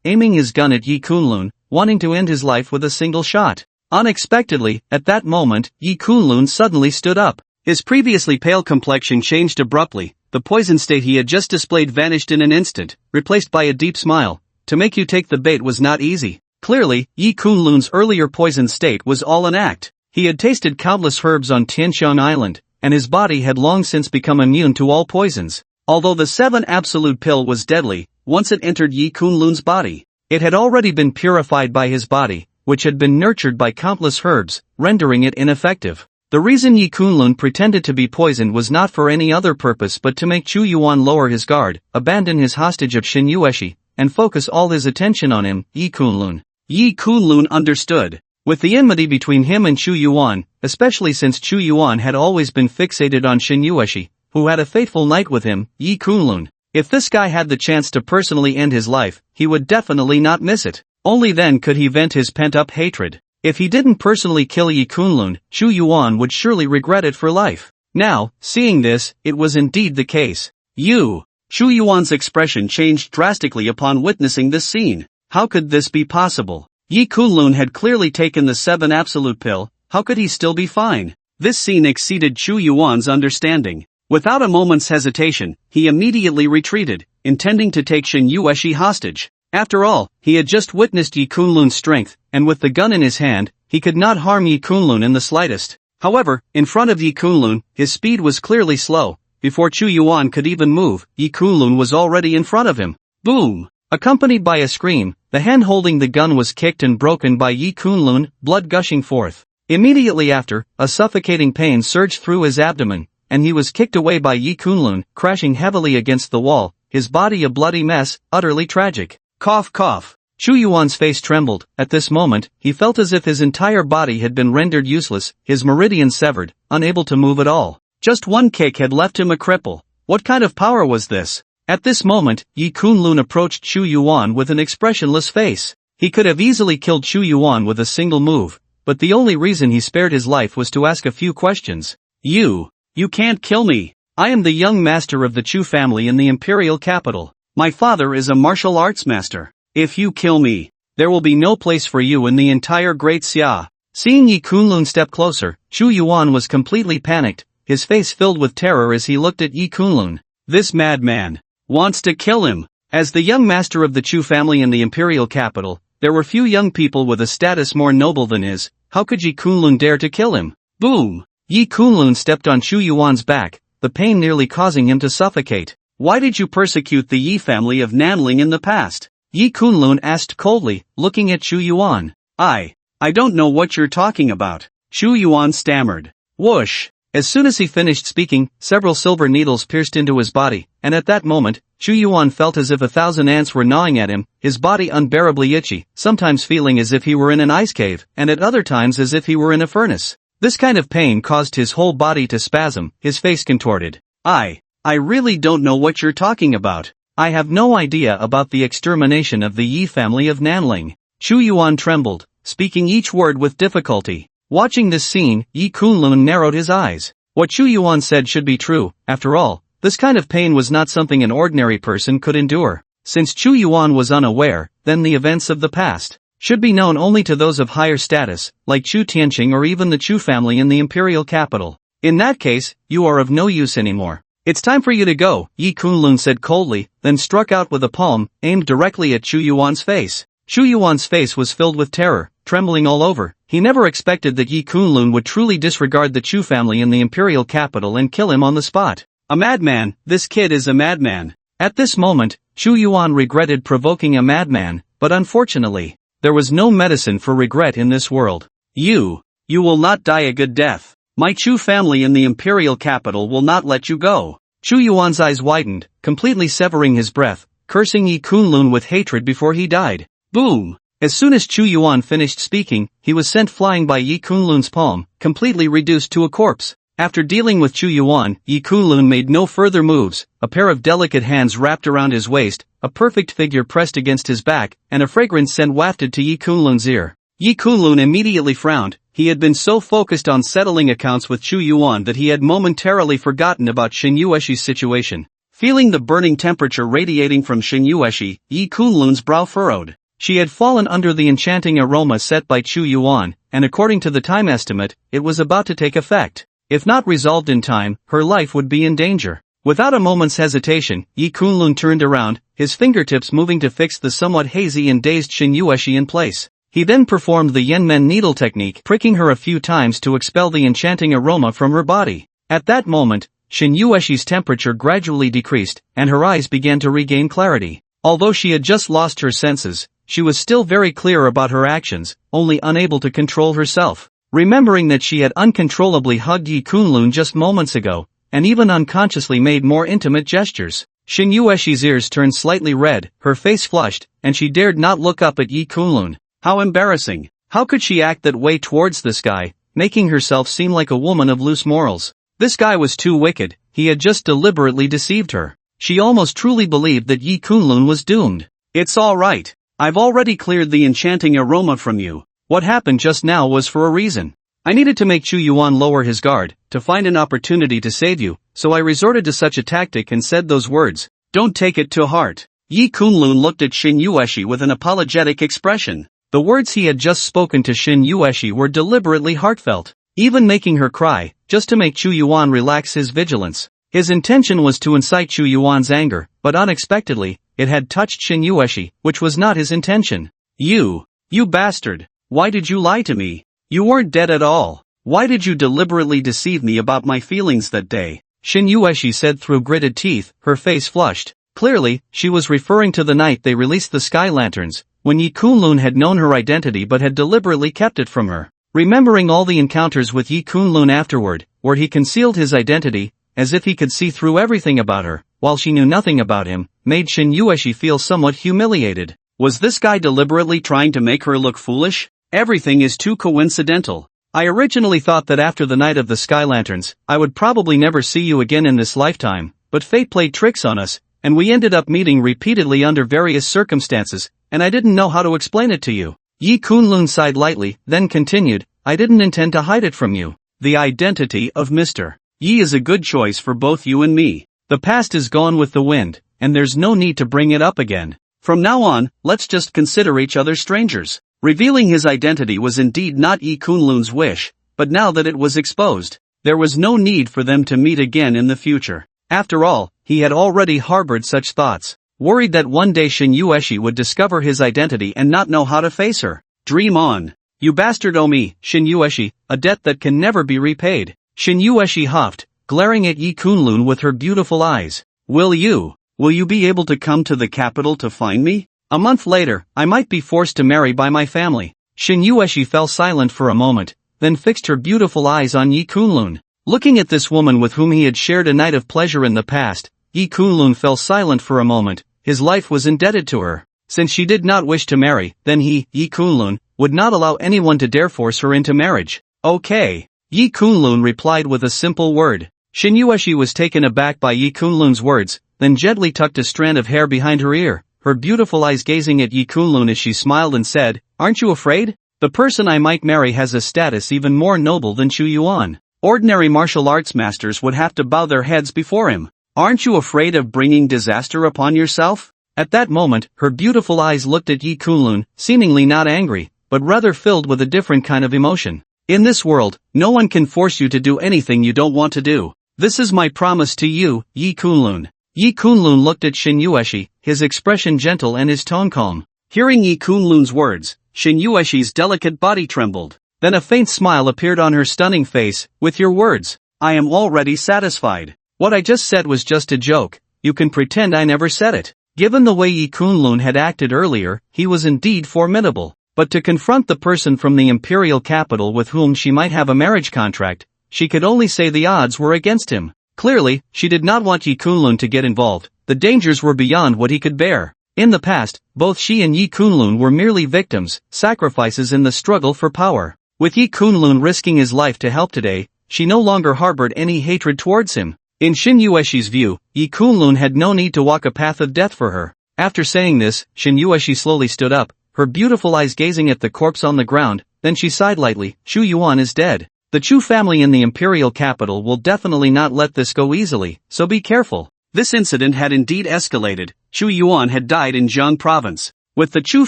aiming his gun at Yi Kunlun, wanting to end his life with a single shot. Unexpectedly, at that moment, Yi Kunlun suddenly stood up. His previously pale complexion changed abruptly, the poison state he had just displayed vanished in an instant, replaced by a deep smile. To make you take the bait was not easy. Clearly, Yi Kunlun's earlier poison state was all an act. He had tasted countless herbs on Tianxiang Island, and his body had long since become immune to all poisons. Although the 7 absolute pill was deadly, once it entered Yi Kunlun's body, it had already been purified by his body, which had been nurtured by countless herbs, rendering it ineffective. The reason Yi Kunlun pretended to be poisoned was not for any other purpose but to make Shu Yuan lower his guard, abandon his hostage of Shin Yueshi, and focus all his attention on him, Yi Kunlun. Yi Kunlun understood. With the enmity between him and Shu Yuan, especially since Shu Yuan had always been fixated on Shin Yueshi, who had a fateful night with him, Yi Kunlun. If this guy had the chance to personally end his life, he would definitely not miss it. Only then could he vent his pent-up hatred. If he didn't personally kill Yi Kunlun, Shu Yuan would surely regret it for life. Now, seeing this, it was indeed the case. Shu Yuan's expression changed drastically upon witnessing this scene. How could this be possible? Yi Kunlun had clearly taken the 7 absolute pill, how could he still be fine? This scene exceeded Shu Yuan's understanding. Without a moment's hesitation, he immediately retreated, intending to take Shin Yueshi hostage. After all, he had just witnessed Yi Kunlun's strength, and with the gun in his hand, he could not harm Yi Kunlun in the slightest. However, in front of Yi Kunlun, his speed was clearly slow. Before Shu Yuan could even move, Yi Kunlun was already in front of him. Boom! Accompanied by a scream, the hand holding the gun was kicked and broken by Yi Kunlun, blood gushing forth. Immediately after, a suffocating pain surged through his abdomen, and he was kicked away by Yi Kunlun, crashing heavily against the wall, his body a bloody mess, utterly tragic. Cough cough. Shu Yuan's face trembled. At this moment, he felt as if his entire body had been rendered useless, his meridian severed, unable to move at all. Just one kick had left him a cripple. What kind of power was this? At this moment, Yi Kunlun approached Chu Yuan with an expressionless face. He could have easily killed Chu Yuan with a single move, but the only reason he spared his life was to ask a few questions. You can't kill me. I am the young master of the Chu family in the imperial capital. My father is a martial arts master. If you kill me, there will be no place for you in the entire Great Xia. Seeing Yi Kunlun step closer, Chu Yuan was completely panicked, his face filled with terror as he looked at Yi Kunlun. This madman wants to kill him. As the young master of the Chu family in the imperial capital, there were few young people with a status more noble than his. How could Yi Kunlun dare to kill him? Boom! Yi Kunlun stepped on Chu Yuan's back, the pain nearly causing him to suffocate. Why did you persecute the Yi family of Nanling in the past? Yi Kunlun asked coldly, looking at Chu Yuan. I don't know what you're talking about. Chu Yuan stammered. Whoosh! As soon as he finished speaking, several silver needles pierced into his body, and at that moment, Chu Yuan felt as if 1,000 ants were gnawing at him, his body unbearably itchy, sometimes feeling as if he were in an ice cave, and at other times as if he were in a furnace. This kind of pain caused his whole body to spasm, his face contorted. I really don't know what you're talking about. I have no idea about the extermination of the Yi family of Nanling. Chu Yuan trembled, speaking each word with difficulty. Watching this scene, Yi Kunlun narrowed his eyes. What Chu Yuan said should be true. After all, this kind of pain was not something an ordinary person could endure. Since Chu Yuan was unaware, then the events of the past should be known only to those of higher status, like Chu Tianqing or even the Chu family in the imperial capital. In that case, you are of no use anymore. It's time for you to go, Yi Kunlun said coldly, then struck out with a palm, aimed directly at Chu Yuan's face. Chu Yuan's face was filled with terror, trembling all over. He never expected that Yi Kunlun would truly disregard the Chu family in the imperial capital and kill him on the spot. A madman, this kid is a madman. At this moment, Chu Yuan regretted provoking a madman, but unfortunately, there was no medicine for regret in this world. You will not die a good death. My Chu family in the imperial capital will not let you go. Chu Yuan's eyes widened, completely severing his breath, cursing Yi Kunlun with hatred before he died. Boom! As soon as Chu Yuan finished speaking, he was sent flying by Yi Kunlun's palm, completely reduced to a corpse. After dealing with Chu Yuan, Yi Kunlun made no further moves, a pair of delicate hands wrapped around his waist, a perfect figure pressed against his back, and a fragrant scent wafted to Yi Kunlun's ear. Yi Kunlun immediately frowned. He had been so focused on settling accounts with Chu Yuan that he had momentarily forgotten about Shin Yueshi's situation. Feeling the burning temperature radiating from Shin Yueshi, Yi Kunlun's brow furrowed. She had fallen under the enchanting aroma set by Chu Yuan, and according to the time estimate, it was about to take effect. If not resolved in time, her life would be in danger. Without a moment's hesitation, Yi Kunlun turned around, his fingertips moving to fix the somewhat hazy and dazed Shin Yueshi in place. He then performed the Yenmen needle technique, pricking her a few times to expel the enchanting aroma from her body. At that moment, Shin Yueshi's temperature gradually decreased, and her eyes began to regain clarity. Although she had just lost her senses, she was still very clear about her actions, only unable to control herself. Remembering that she had uncontrollably hugged Yi Kunlun just moments ago, and even unconsciously made more intimate gestures, Shin Yueshi's ears turned slightly red, her face flushed, and she dared not look up at Yi Kunlun. How embarrassing! How could she act that way towards this guy, making herself seem like a woman of loose morals? This guy was too wicked, he had just deliberately deceived her. She almost truly believed that Yi Kunlun was doomed. It's all right. I've already cleared the enchanting aroma from you. What happened just now was for a reason. I needed to make Chu Yuan lower his guard, to find an opportunity to save you, so I resorted to such a tactic and said those words. Don't take it to heart. Yi Kunlun looked at Shin Yueshi with an apologetic expression. The words he had just spoken to Shin Yueshi were deliberately heartfelt, even making her cry, just to make Chu Yuan relax his vigilance. His intention was to incite Chu Yuan's anger, but unexpectedly, it had touched Shin Yueshi, which was not his intention. You bastard! Why did you lie to me? You weren't dead at all. Why did you deliberately deceive me about my feelings that day? Shin Yueshi said through gritted teeth, her face flushed. Clearly, she was referring to the night they released the sky lanterns, when Yi Kunlun had known her identity but had deliberately kept it from her. Remembering all the encounters with Yi Kunlun afterward, where he concealed his identity, as if he could see through everything about her, while she knew nothing about him, made Shin Yueshi feel somewhat humiliated. Was this guy deliberately trying to make her look foolish? Everything is too coincidental. I originally thought that after the night of the Sky Lanterns, I would probably never see you again in this lifetime, but fate played tricks on us, and we ended up meeting repeatedly under various circumstances, and I didn't know how to explain it to you. Yi Kunlun sighed lightly, then continued, I didn't intend to hide it from you. The identity of Mr. Yi is a good choice for both you and me. The past is gone with the wind, and there's no need to bring it up again. From now on, let's just consider each other strangers. Revealing his identity was indeed not Yi Kunlun's wish, but now that it was exposed, there was no need for them to meet again in the future. After all, he had already harbored such thoughts, worried that one day Shin Yueshi would discover his identity and not know how to face her. Dream on. You bastard owe me, Shin Yueshi, a debt that can never be repaid. Shin Yueshi huffed, glaring at Yi Kunlun with her beautiful eyes. Will you be able to come to the capital to find me? A month later, I might be forced to marry by my family. Shin Yueshi fell silent for a moment, then fixed her beautiful eyes on Yi Kunlun. Looking at this woman with whom he had shared a night of pleasure in the past, Yi Kunlun fell silent for a moment. His life was indebted to her. Since she did not wish to marry, then he, Yi Kunlun, would not allow anyone to dare force her into marriage. Okay. Yi Kunlun replied with a simple word. Shin Yueshi was taken aback by Yi Kunlun's words, then gently tucked a strand of hair behind her ear, her beautiful eyes gazing at Yi Kunlun as she smiled and said, Aren't you afraid? The person I might marry has a status even more noble than Chu Yuan. Ordinary martial arts masters would have to bow their heads before him. Aren't you afraid of bringing disaster upon yourself? At that moment, her beautiful eyes looked at Yi Kunlun, seemingly not angry, but rather filled with a different kind of emotion. In this world, no one can force you to do anything you don't want to do. This is my promise to you, Yi Kunlun. Yi Kunlun looked at Shin Yueshi, his expression gentle and his tone calm. Hearing Yi Kunlun's words, Shin Yueshi's delicate body trembled. Then a faint smile appeared on her stunning face. With your words, I am already satisfied. What I just said was just a joke. You can pretend I never said it. Given the way Yi Kunlun had acted earlier, he was indeed formidable. But to confront the person from the imperial capital with whom she might have a marriage contract, she could only say the odds were against him. Clearly, she did not want Yi Kunlun to get involved. The dangers were beyond what he could bear. In the past, both she and Yi Kunlun were merely victims, sacrifices in the struggle for power. With Yi Kunlun risking his life to help today, she no longer harbored any hatred towards him. In Shin Yueshi's view, Yi Kunlun had no need to walk a path of death for her. After saying this, Shin Yueshi slowly stood up, her beautiful eyes gazing at the corpse on the ground, then she sighed lightly. Chu Yuan is dead. The Chu family in the imperial capital will definitely not let this go easily, so be careful. This incident had indeed escalated. Chu Yuan had died in Jiang province. With the Chu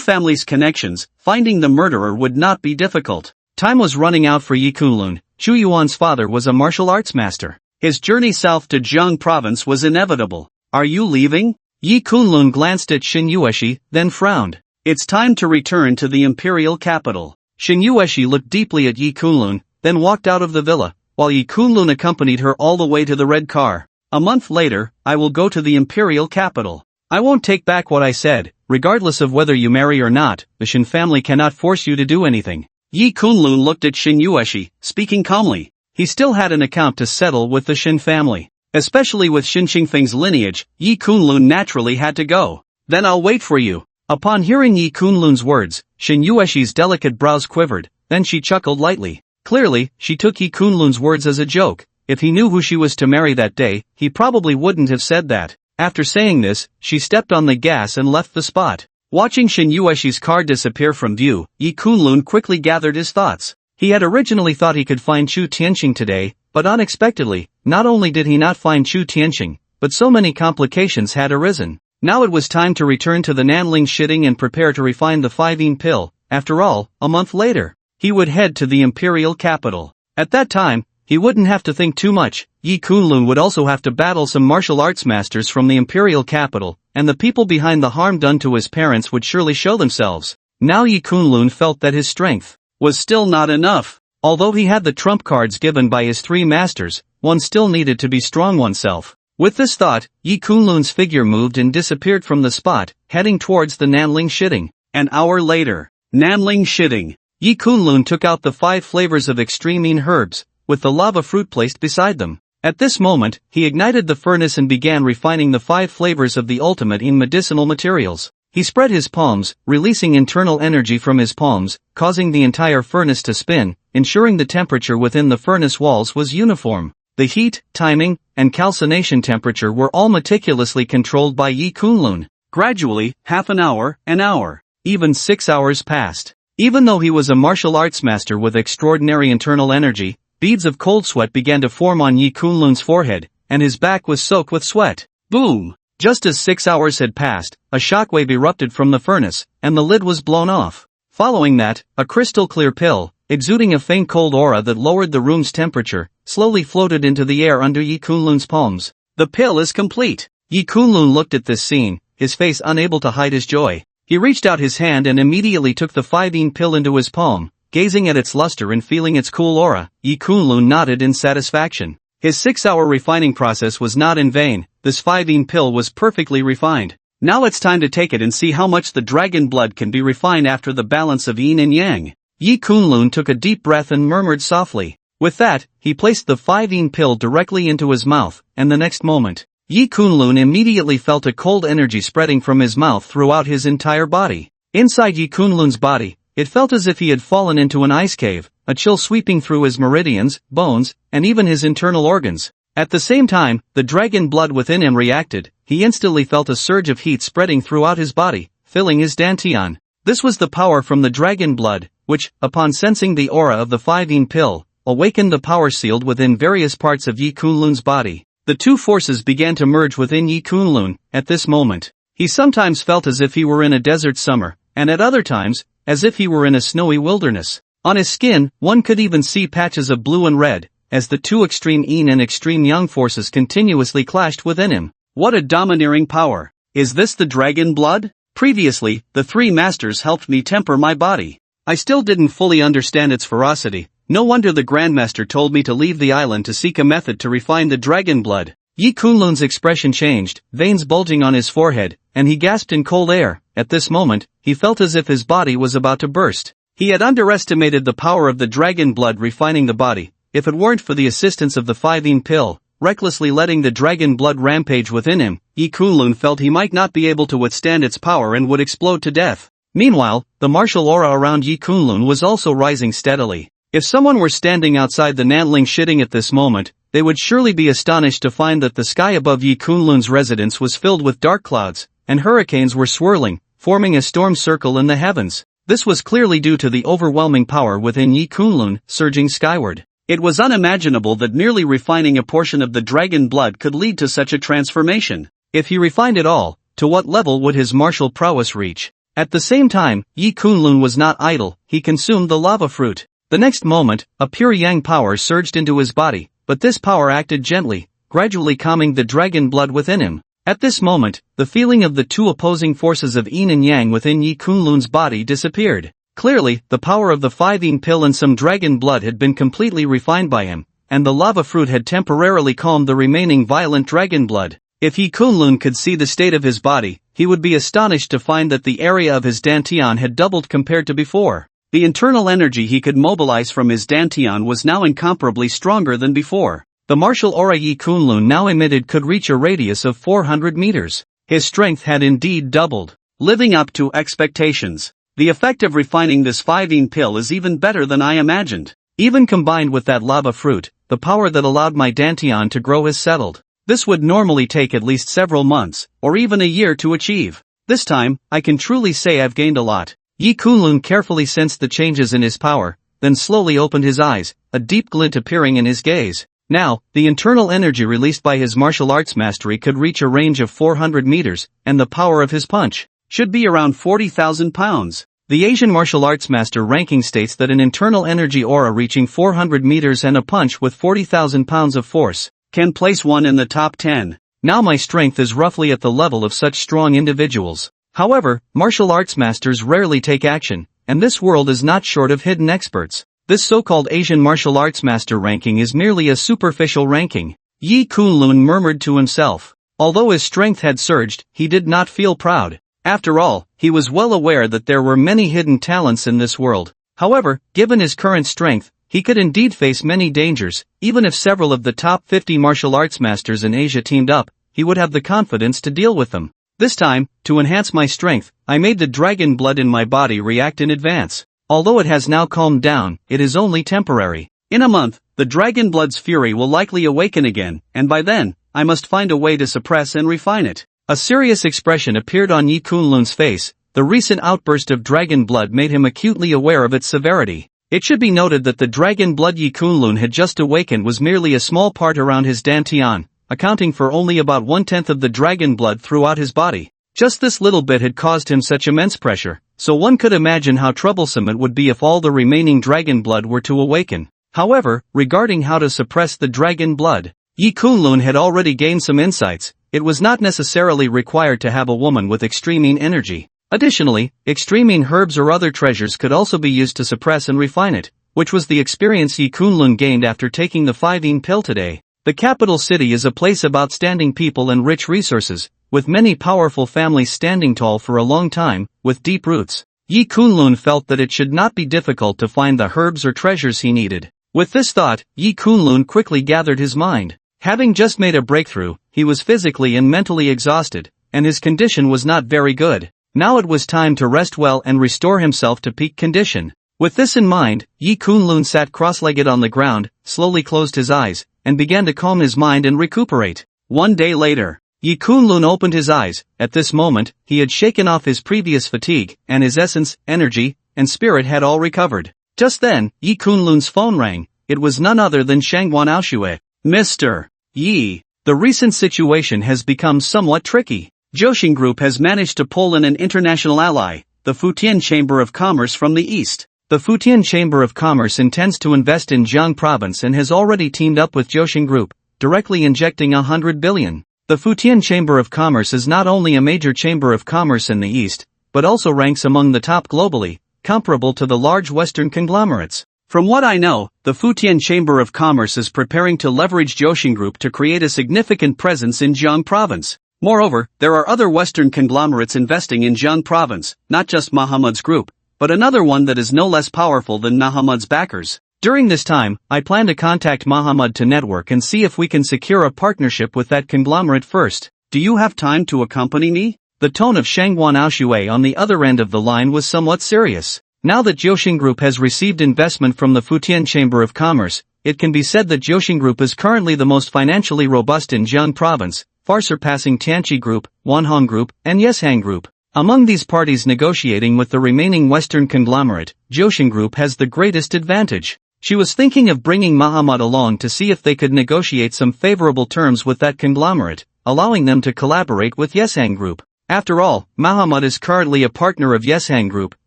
family's connections, finding the murderer would not be difficult. Time was running out for Yi Kunlun. Chu Yuan's father was a martial arts master. His journey south to Jiang province was inevitable. Are you leaving? Yi Kunlun glanced at Shin Yueshi, then frowned. It's time to return to the imperial capital. Shin Yueshi looked deeply at Yi Kunlun, then walked out of the villa, while Yi Kunlun accompanied her all the way to the red car. A month later, I will go to the imperial capital. I won't take back what I said. Regardless of whether you marry or not, the Shin family cannot force you to do anything. Yi Kunlun looked at Shin Yueshi, speaking calmly. He still had an account to settle with the Shin family. Especially with Shin Qingfeng's lineage, Yi Kunlun naturally had to go. Then I'll wait for you. Upon hearing Yi Kunlun's words, Shin Yueshi's delicate brows quivered, then she chuckled lightly. Clearly, she took Yi Kunlun's words as a joke. If he knew who she was to marry that day, he probably wouldn't have said that. After saying this, she stepped on the gas and left the spot. Watching Shin Yueshi's car disappear from view, Yi Kunlun quickly gathered his thoughts. He had originally thought he could find Chu Tianqing today, but unexpectedly, not only did he not find Chu Tianqing, but so many complications had arisen. Now it was time to return to the Nanling shitting and prepare to refine the 5-yin pill. After all, a month later, he would head to the imperial capital. At that time, he wouldn't have to think too much. Yi Kunlun would also have to battle some martial arts masters from the imperial capital, and the people behind the harm done to his parents would surely show themselves. Now Yi Kunlun felt that his strength was still not enough. Although he had the trump cards given by his 3 masters, one still needed to be strong oneself. With this thought, Yi Kunlun's figure moved and disappeared from the spot, heading towards the Nanling shitting. An hour later, Nanling shitting. Yi Kunlun took out the 5 flavors of extreme yin herbs, with the lava fruit placed beside them. At this moment, he ignited the furnace and began refining the 5 flavors of the ultimate in medicinal materials. He spread his palms, releasing internal energy from his palms, causing the entire furnace to spin, ensuring the temperature within the furnace walls was uniform. The heat, timing, and calcination temperature were all meticulously controlled by Yi Kunlun. Gradually, half an hour, even 6 hours passed. Even though he was a martial arts master with extraordinary internal energy, beads of cold sweat began to form on Yi Kunlun's forehead, and his back was soaked with sweat. Boom! Just as 6 hours had passed, a shockwave erupted from the furnace, and the lid was blown off. Following that, a crystal-clear pill, exuding a faint cold aura that lowered the room's temperature, slowly floated into the air under Yi Kunlun's palms. The pill is complete. Yi Kunlun looked at this scene, his face unable to hide his joy. He reached out his hand and immediately took the 5-yin pill into his palm. Gazing at its luster and feeling its cool aura, Yi Kunlun nodded in satisfaction. His 6-hour refining process was not in vain. This 5-yin pill was perfectly refined. Now it's time to take it and see how much the dragon blood can be refined after the balance of yin and yang. Yi Kunlun took a deep breath and murmured softly. With that, he placed the 5-yin pill directly into his mouth, and the next moment, Yi Kunlun immediately felt a cold energy spreading from his mouth throughout his entire body. Inside Yi Kunlun's body, it felt as if he had fallen into an ice cave, a chill sweeping through his meridians, bones, and even his internal organs. At the same time, the dragon blood within him reacted. He instantly felt a surge of heat spreading throughout his body, filling his dantian. This was the power from the dragon blood, which, upon sensing the aura of the 5-yin pill, awakened the power sealed within various parts of Yi Kunlun's body. The two forces began to merge within Yi Kunlun. At this moment, he sometimes felt as if he were in a desert summer, and at other times, as if he were in a snowy wilderness. On his skin, one could even see patches of blue and red, as the two extreme yin and extreme yang forces continuously clashed within him. What a domineering power! Is this the dragon blood? Previously, the three masters helped me temper my body. I still didn't fully understand its ferocity. No wonder the Grandmaster told me to leave the island to seek a method to refine the dragon blood. Yi Kunlun's expression changed, veins bulging on his forehead, and he gasped in cold air. At this moment, he felt as if his body was about to burst. He had underestimated the power of the dragon blood refining the body. If it weren't for the assistance of the 5-yin pill, recklessly letting the dragon blood rampage within him, Yi Kunlun felt he might not be able to withstand its power and would explode to death. Meanwhile, the martial aura around Yi Kunlun was also rising steadily. If someone were standing outside the Nanling shitting at this moment, they would surely be astonished to find that the sky above Yi Kunlun's residence was filled with dark clouds, and hurricanes were swirling, forming a storm circle in the heavens. This was clearly due to the overwhelming power within Yi Kunlun, surging skyward. It was unimaginable that merely refining a portion of the dragon blood could lead to such a transformation. If he refined it all, to what level would his martial prowess reach? At the same time, Yi Kunlun was not idle. He consumed the lava fruit. The next moment, a pure yang power surged into his body, but this power acted gently, gradually calming the dragon blood within him. At this moment, the feeling of the two opposing forces of yin and yang within Yi Kunlun's body disappeared. Clearly, the power of the 5-yin pill and some dragon blood had been completely refined by him, and the lava fruit had temporarily calmed the remaining violent dragon blood. If Yi Kunlun could see the state of his body, he would be astonished to find that the area of his dantian had doubled compared to before. The internal energy he could mobilize from his dantian was now incomparably stronger than before. The martial aura Yi Kunlun now emitted could reach a radius of 400 meters. His strength had indeed doubled. Living up to expectations. The effect of refining this 5-yin pill is even better than I imagined. Even combined with that lava fruit, the power that allowed my dantian to grow has settled. This would normally take at least several months, or even a year to achieve. This time, I can truly say I've gained a lot. Yi Kunlun carefully sensed the changes in his power, then slowly opened his eyes, a deep glint appearing in his gaze. Now, the internal energy released by his martial arts mastery could reach a range of 400 meters, and the power of his punch should be around 40,000 pounds. The Asian martial arts master ranking states that an internal energy aura reaching 400 meters and a punch with 40,000 pounds of force can place one in the top 10. Now my strength is roughly at the level of such strong individuals. However, martial arts masters rarely take action, and this world is not short of hidden experts. This so-called Asian martial arts master ranking is merely a superficial ranking. Yi Kunlun murmured to himself. Although his strength had surged, he did not feel proud. After all, he was well aware that there were many hidden talents in this world. However, given his current strength, he could indeed face many dangers. Even if several of the top 50 martial arts masters in Asia teamed up, he would have the confidence to deal with them. This time, to enhance my strength, I made the dragon blood in my body react in advance. Although it has now calmed down, it is only temporary. In a month, the dragon blood's fury will likely awaken again, and by then, I must find a way to suppress and refine it. A serious expression appeared on Yi Kunlun's face. The recent outburst of dragon blood made him acutely aware of its severity. It should be noted that the dragon blood Yi Kunlun had just awakened was merely a small part around his dantian, accounting for only about 1/10 of the dragon blood throughout his body. Just this little bit had caused him such immense pressure, so one could imagine how troublesome it would be if all the remaining dragon blood were to awaken. However, regarding how to suppress the dragon blood, Yi Kunlun had already gained some insights. It was not necessarily required to have a woman with extreme energy. Additionally, extreme herbs or other treasures could also be used to suppress and refine it, which was the experience Yi Kunlun gained after taking the 5-yin pill today. The capital city is a place of outstanding people and rich resources, with many powerful families standing tall for a long time, with deep roots. Yi Kunlun felt that it should not be difficult to find the herbs or treasures he needed. With this thought, Yi Kunlun quickly gathered his mind. Having just made a breakthrough, he was physically and mentally exhausted, and his condition was not very good. Now it was time to rest well and restore himself to peak condition. With this in mind, Yi Kunlun sat cross-legged on the ground, slowly closed his eyes, and began to calm his mind and recuperate. One day later, Yi Kunlun opened his eyes. At this moment, he had shaken off his previous fatigue, and his essence, energy, and spirit had all recovered. Just then, Yi Kunlun's phone rang. It was none other than Shangwan Aoshue. Mr. Yi, the recent situation has become somewhat tricky. Shing Group has managed to pull in an international ally, the Futian Chamber of Commerce from the east. The Futian Chamber of Commerce intends to invest in Jiang province and has already teamed up with Shing Group, directly injecting 100 billion. The Futian Chamber of Commerce is not only a major chamber of commerce in the east, but also ranks among the top globally, comparable to the large Western conglomerates. From what I know, the Futian Chamber of Commerce is preparing to leverage Shing Group to create a significant presence in Jiang province. Moreover, there are other Western conglomerates investing in Jiang province, not just Muhammad's group, but another one that is no less powerful than Muhammad's backers. During this time, I plan to contact Muhammad to network and see if we can secure a partnership with that conglomerate first. Do you have time to accompany me? The tone of Shangwan Aoshue on the other end of the line was somewhat serious. Now that Shing Group has received investment from the Futian Chamber of Commerce, it can be said that Shing Group is currently the most financially robust in Jiang province, far surpassing Tianqi Group, Wanhong Group, and Yeshang Group. Among these parties negotiating with the remaining Western conglomerate, Shing Group has the greatest advantage. She was thinking of bringing Muhammad along to see if they could negotiate some favorable terms with that conglomerate, allowing them to collaborate with Yeshang Group. After all, Muhammad is currently a partner of Yeshang Group,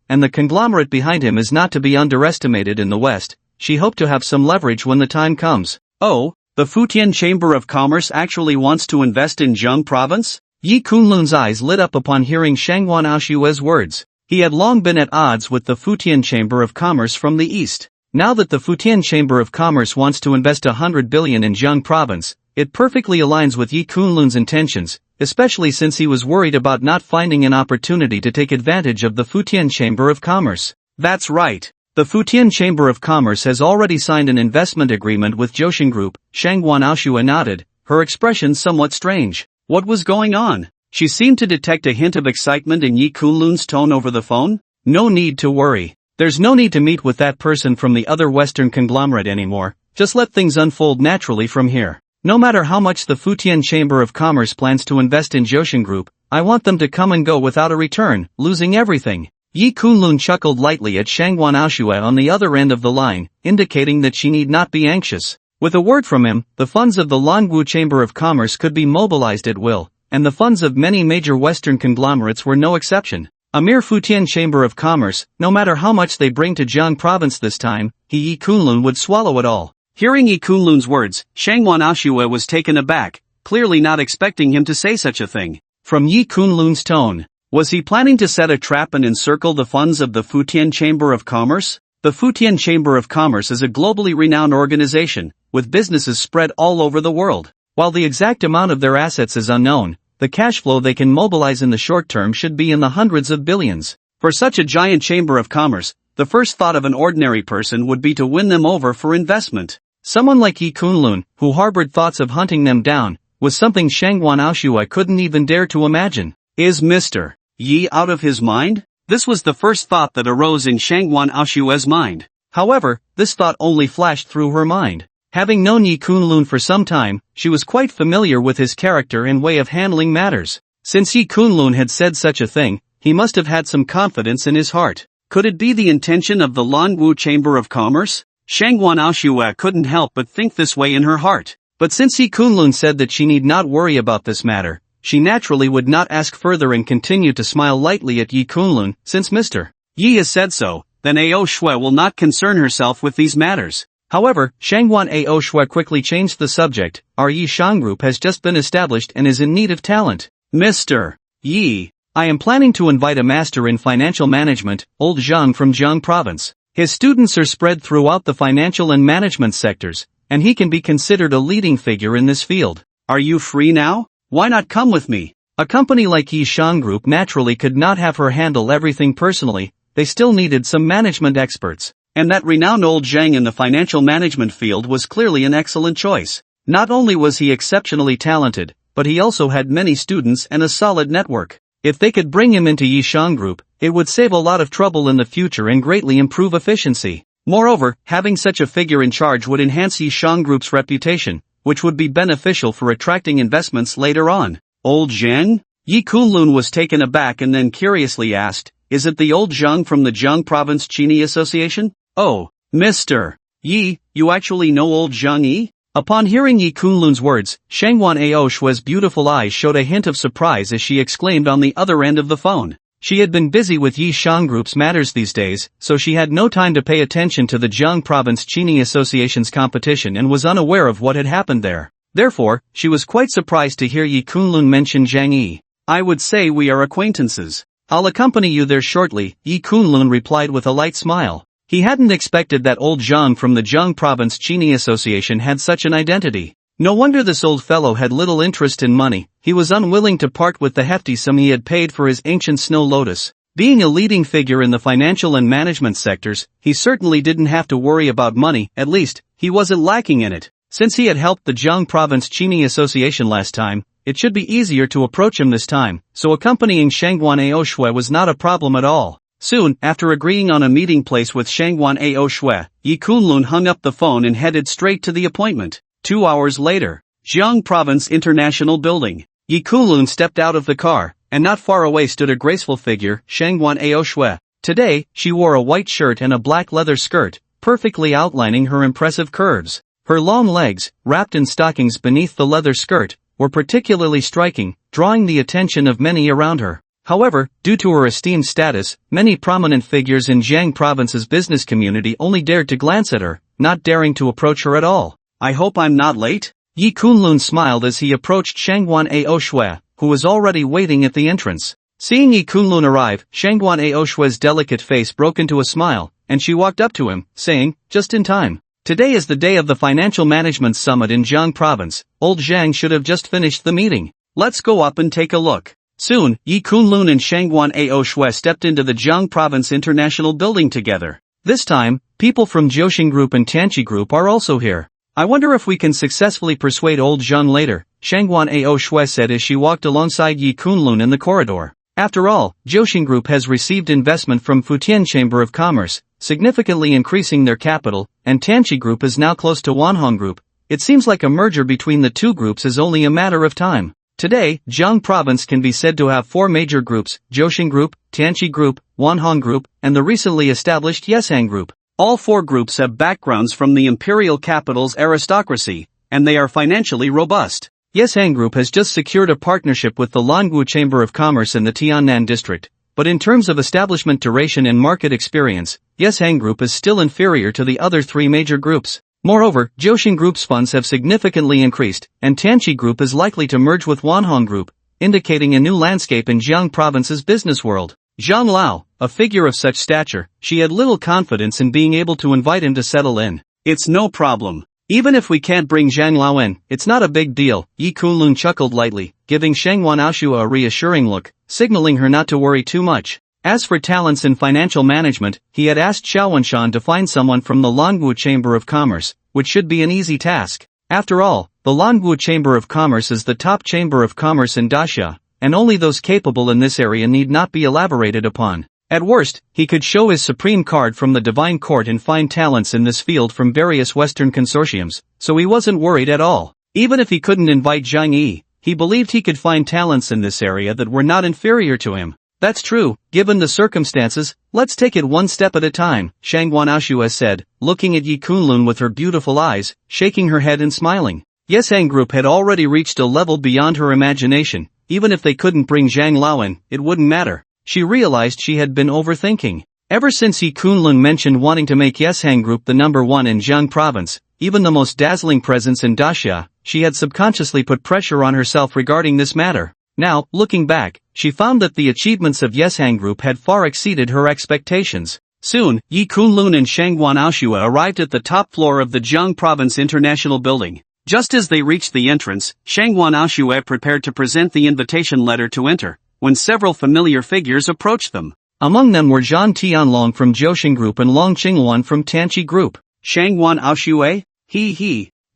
and the conglomerate behind him is not to be underestimated in the West. She hoped to have some leverage when the time comes. Oh, the Futian Chamber of Commerce actually wants to invest in Jiang province? Yi Kunlun's eyes lit up upon hearing Shangwan Aoshue's words. He had long been at odds with the Futian Chamber of Commerce from the east. Now that the Futian Chamber of Commerce wants to invest 100 billion in Jiang province, it perfectly aligns with Yi Kunlun's intentions, especially since he was worried about not finding an opportunity to take advantage of the Futian Chamber of Commerce. That's right. The Futian Chamber of Commerce has already signed an investment agreement with Shing Group. Shangwan Aoshue nodded, her expression somewhat strange. What was going on? She seemed to detect a hint of excitement in Yi Kunlun's tone over the phone. No need to worry. There's no need to meet with that person from the other Western conglomerate anymore. Just let things unfold naturally from here. No matter how much the Futian Chamber of Commerce plans to invest in Shing Group, I want them to come and go without a return, losing everything. Yi Kunlun chuckled lightly at Shangwan Aoshue on the other end of the line, indicating that she need not be anxious. With a word from him, the funds of the Languo Chamber of Commerce could be mobilized at will, and the funds of many major Western conglomerates were no exception. A mere Futian Chamber of Commerce, no matter how much they bring to Jiang province this time, Yi Kunlun would swallow it all. Hearing Yi Kunlun's words, Shangwan Aoshue was taken aback, clearly not expecting him to say such a thing. From Yi Kunlun's tone, was he planning to set a trap and encircle the funds of the Futian Chamber of Commerce? The Futian Chamber of Commerce is a globally renowned organization, with businesses spread all over the world. While the exact amount of their assets is unknown, the cash flow they can mobilize in the short term should be in the hundreds of billions. For such a giant chamber of commerce, the first thought of an ordinary person would be to win them over for investment. Someone like Yi Kunlun, who harbored thoughts of hunting them down, was something Shangwan Aoshue couldn't even dare to imagine. Is Mr. Yi out of his mind? This was the first thought that arose in Shangwan Aoshue's mind. However, this thought only flashed through her mind. Having known Yi Kunlun for some time, she was quite familiar with his character and way of handling matters. Since Yi Kunlun had said such a thing, he must have had some confidence in his heart. Could it be the intention of the Lanwu Chamber of Commerce? Shangwan Aoshue couldn't help but think this way in her heart. But since Yi Kunlun said that she need not worry about this matter, she naturally would not ask further and continue to smile lightly at Yi Kunlun. Since Mr. Yi has said so, then Aoshue will not concern herself with these matters. However, Shangwan Aoshue quickly changed the subject. Our Yi Shang group has just been established and is in need of talent. Mr. Yi, I am planning to invite a master in financial management, old Jiang from Jiang province. His students are spread throughout the financial and management sectors, and he can be considered a leading figure in this field. Are you free now? Why not come with me? A company like Yi Shang Group naturally could not have her handle everything personally. They still needed some management experts. And that renowned old Jiang in the financial management field was clearly an excellent choice. Not only was he exceptionally talented, but he also had many students and a solid network. If they could bring him into Yi Shang Group, it would save a lot of trouble in the future and greatly improve efficiency. Moreover, having such a figure in charge would enhance Yi Shang Group's reputation, which would be beneficial for attracting investments later on. Old Jiang? Yi Kunlun was taken aback and then curiously asked, is it the old Jiang from the Jiang Province Chini Association? Oh, Mr. Yi, you actually know old Jiang Yi? Upon hearing Yi Kunlun's words, Shangwan Aoshue's beautiful eyes showed a hint of surprise as she exclaimed on the other end of the phone. She had been busy with Yi Shang Group's matters these days, so she had no time to pay attention to the Jiang Province Chini Association's competition and was unaware of what had happened there. Therefore, she was quite surprised to hear Yi Kunlun mention Jiang Yi. I would say we are acquaintances. I'll accompany you there shortly, Yi Kunlun replied with a light smile. He hadn't expected that old Jiang from the Jiang Province Chini Association had such an identity. No wonder this old fellow had little interest in money. He was unwilling to part with the hefty sum he had paid for his ancient snow lotus. Being a leading figure in the financial and management sectors, he certainly didn't have to worry about money, at least, he wasn't lacking in it. Since he had helped the Jiang Province Chini Association last time, it should be easier to approach him this time, so accompanying Shangwan Aoshue was not a problem at all. Soon, after agreeing on a meeting place with Shangwan Aoshue, Yi Kunlun hung up the phone and headed straight to the appointment. 2 hours later, Jiang Province International Building. Yi Kunlun stepped out of the car, and not far away stood a graceful figure, Shangwan Aoshue. Today, she wore a white shirt and a black leather skirt, perfectly outlining her impressive curves. Her long legs, wrapped in stockings beneath the leather skirt, were particularly striking, drawing the attention of many around her. However, due to her esteemed status, many prominent figures in Jiang Province's business community only dared to glance at her, not daring to approach her at all. I hope I'm not late? Yi Kunlun smiled as he approached Shangwan Aoshue, who was already waiting at the entrance. Seeing Yi Kunlun arrive, Shangwan Aoshue's delicate face broke into a smile, and she walked up to him, saying, just in time. Today is the day of the Financial Management Summit in Jiang Province. Old Jiang should have just finished the meeting. Let's go up and take a look. Soon, Yi Kunlun and Shangwan Aoshue stepped into the Jiang Province International Building together. This time, people from Jiaoxing Group and Tianqi Group are also here. I wonder if we can successfully persuade old Jiang later, Shangwan Aoshue said as she walked alongside Yi Kunlun in the corridor. After all, Jiaoxing Group has received investment from Futian Chamber of Commerce, significantly increasing their capital, and Tianqi Group is now close to Wanhong Group. It seems like a merger between the two groups is only a matter of time. Today, Jiang Province can be said to have 4 major groups, Jiaoxing Group, Tianqi Group, Wanhong Group, and the recently established Yeshang Group. All 4 groups have backgrounds from the imperial capital's aristocracy, and they are financially robust. Yeshang Group has just secured a partnership with the Lanwu Chamber of Commerce in the Tiannan district, but in terms of establishment duration and market experience, Yeshang Group is still inferior to the other 3 major groups. Moreover, Jiaoxing Group's funds have significantly increased, and Tianqi Group is likely to merge with Wanhong Group, indicating a new landscape in Jiang Province's business world. Zhang Lao, a figure of such stature, she had little confidence in being able to invite him to settle in. It's no problem. Even if we can't bring Zhang Lao in, it's not a big deal, Yi Kunlun chuckled lightly, giving Shangwan Aoshue a reassuring look, signaling her not to worry too much. As for talents in financial management, he had asked Xiaowanshan to find someone from the Lanwu Chamber of Commerce, which should be an easy task. After all, the Lanwu Chamber of Commerce is the top chamber of commerce in Daxia, and only those capable in this area need not be elaborated upon. At worst, he could show his supreme card from the Divine Court and find talents in this field from various Western consortiums, so he wasn't worried at all. Even if he couldn't invite Jiang, he believed he could find talents in this area that were not inferior to him. That's true, given the circumstances. Let's take it one step at a time, Shangwan Aoshue said, looking at Yi Kunlun with her beautiful eyes, shaking her head and smiling. Yeshang Group had already reached a level beyond her imagination. Even if they couldn't bring Zhang Lao in, it wouldn't matter. She realized she had been overthinking. Ever since Yi Kunlun mentioned wanting to make Yeshang Group the number one in Jiang province, even the most dazzling presence in Daxia, she had subconsciously put pressure on herself regarding this matter. Now, looking back, she found that the achievements of Yeshang Group had far exceeded her expectations. Soon, Yi Kunlun and Shangwan Aoshue arrived at the top floor of the Jiang Province International Building. Just as they reached the entrance, Shangwan Aoshue prepared to present the invitation letter to enter, when several familiar figures approached them. Among them were Zhan Tianlong from Jiaoxing Group and Long Qingwan from Tanqi Group. Shangwan Aoshue?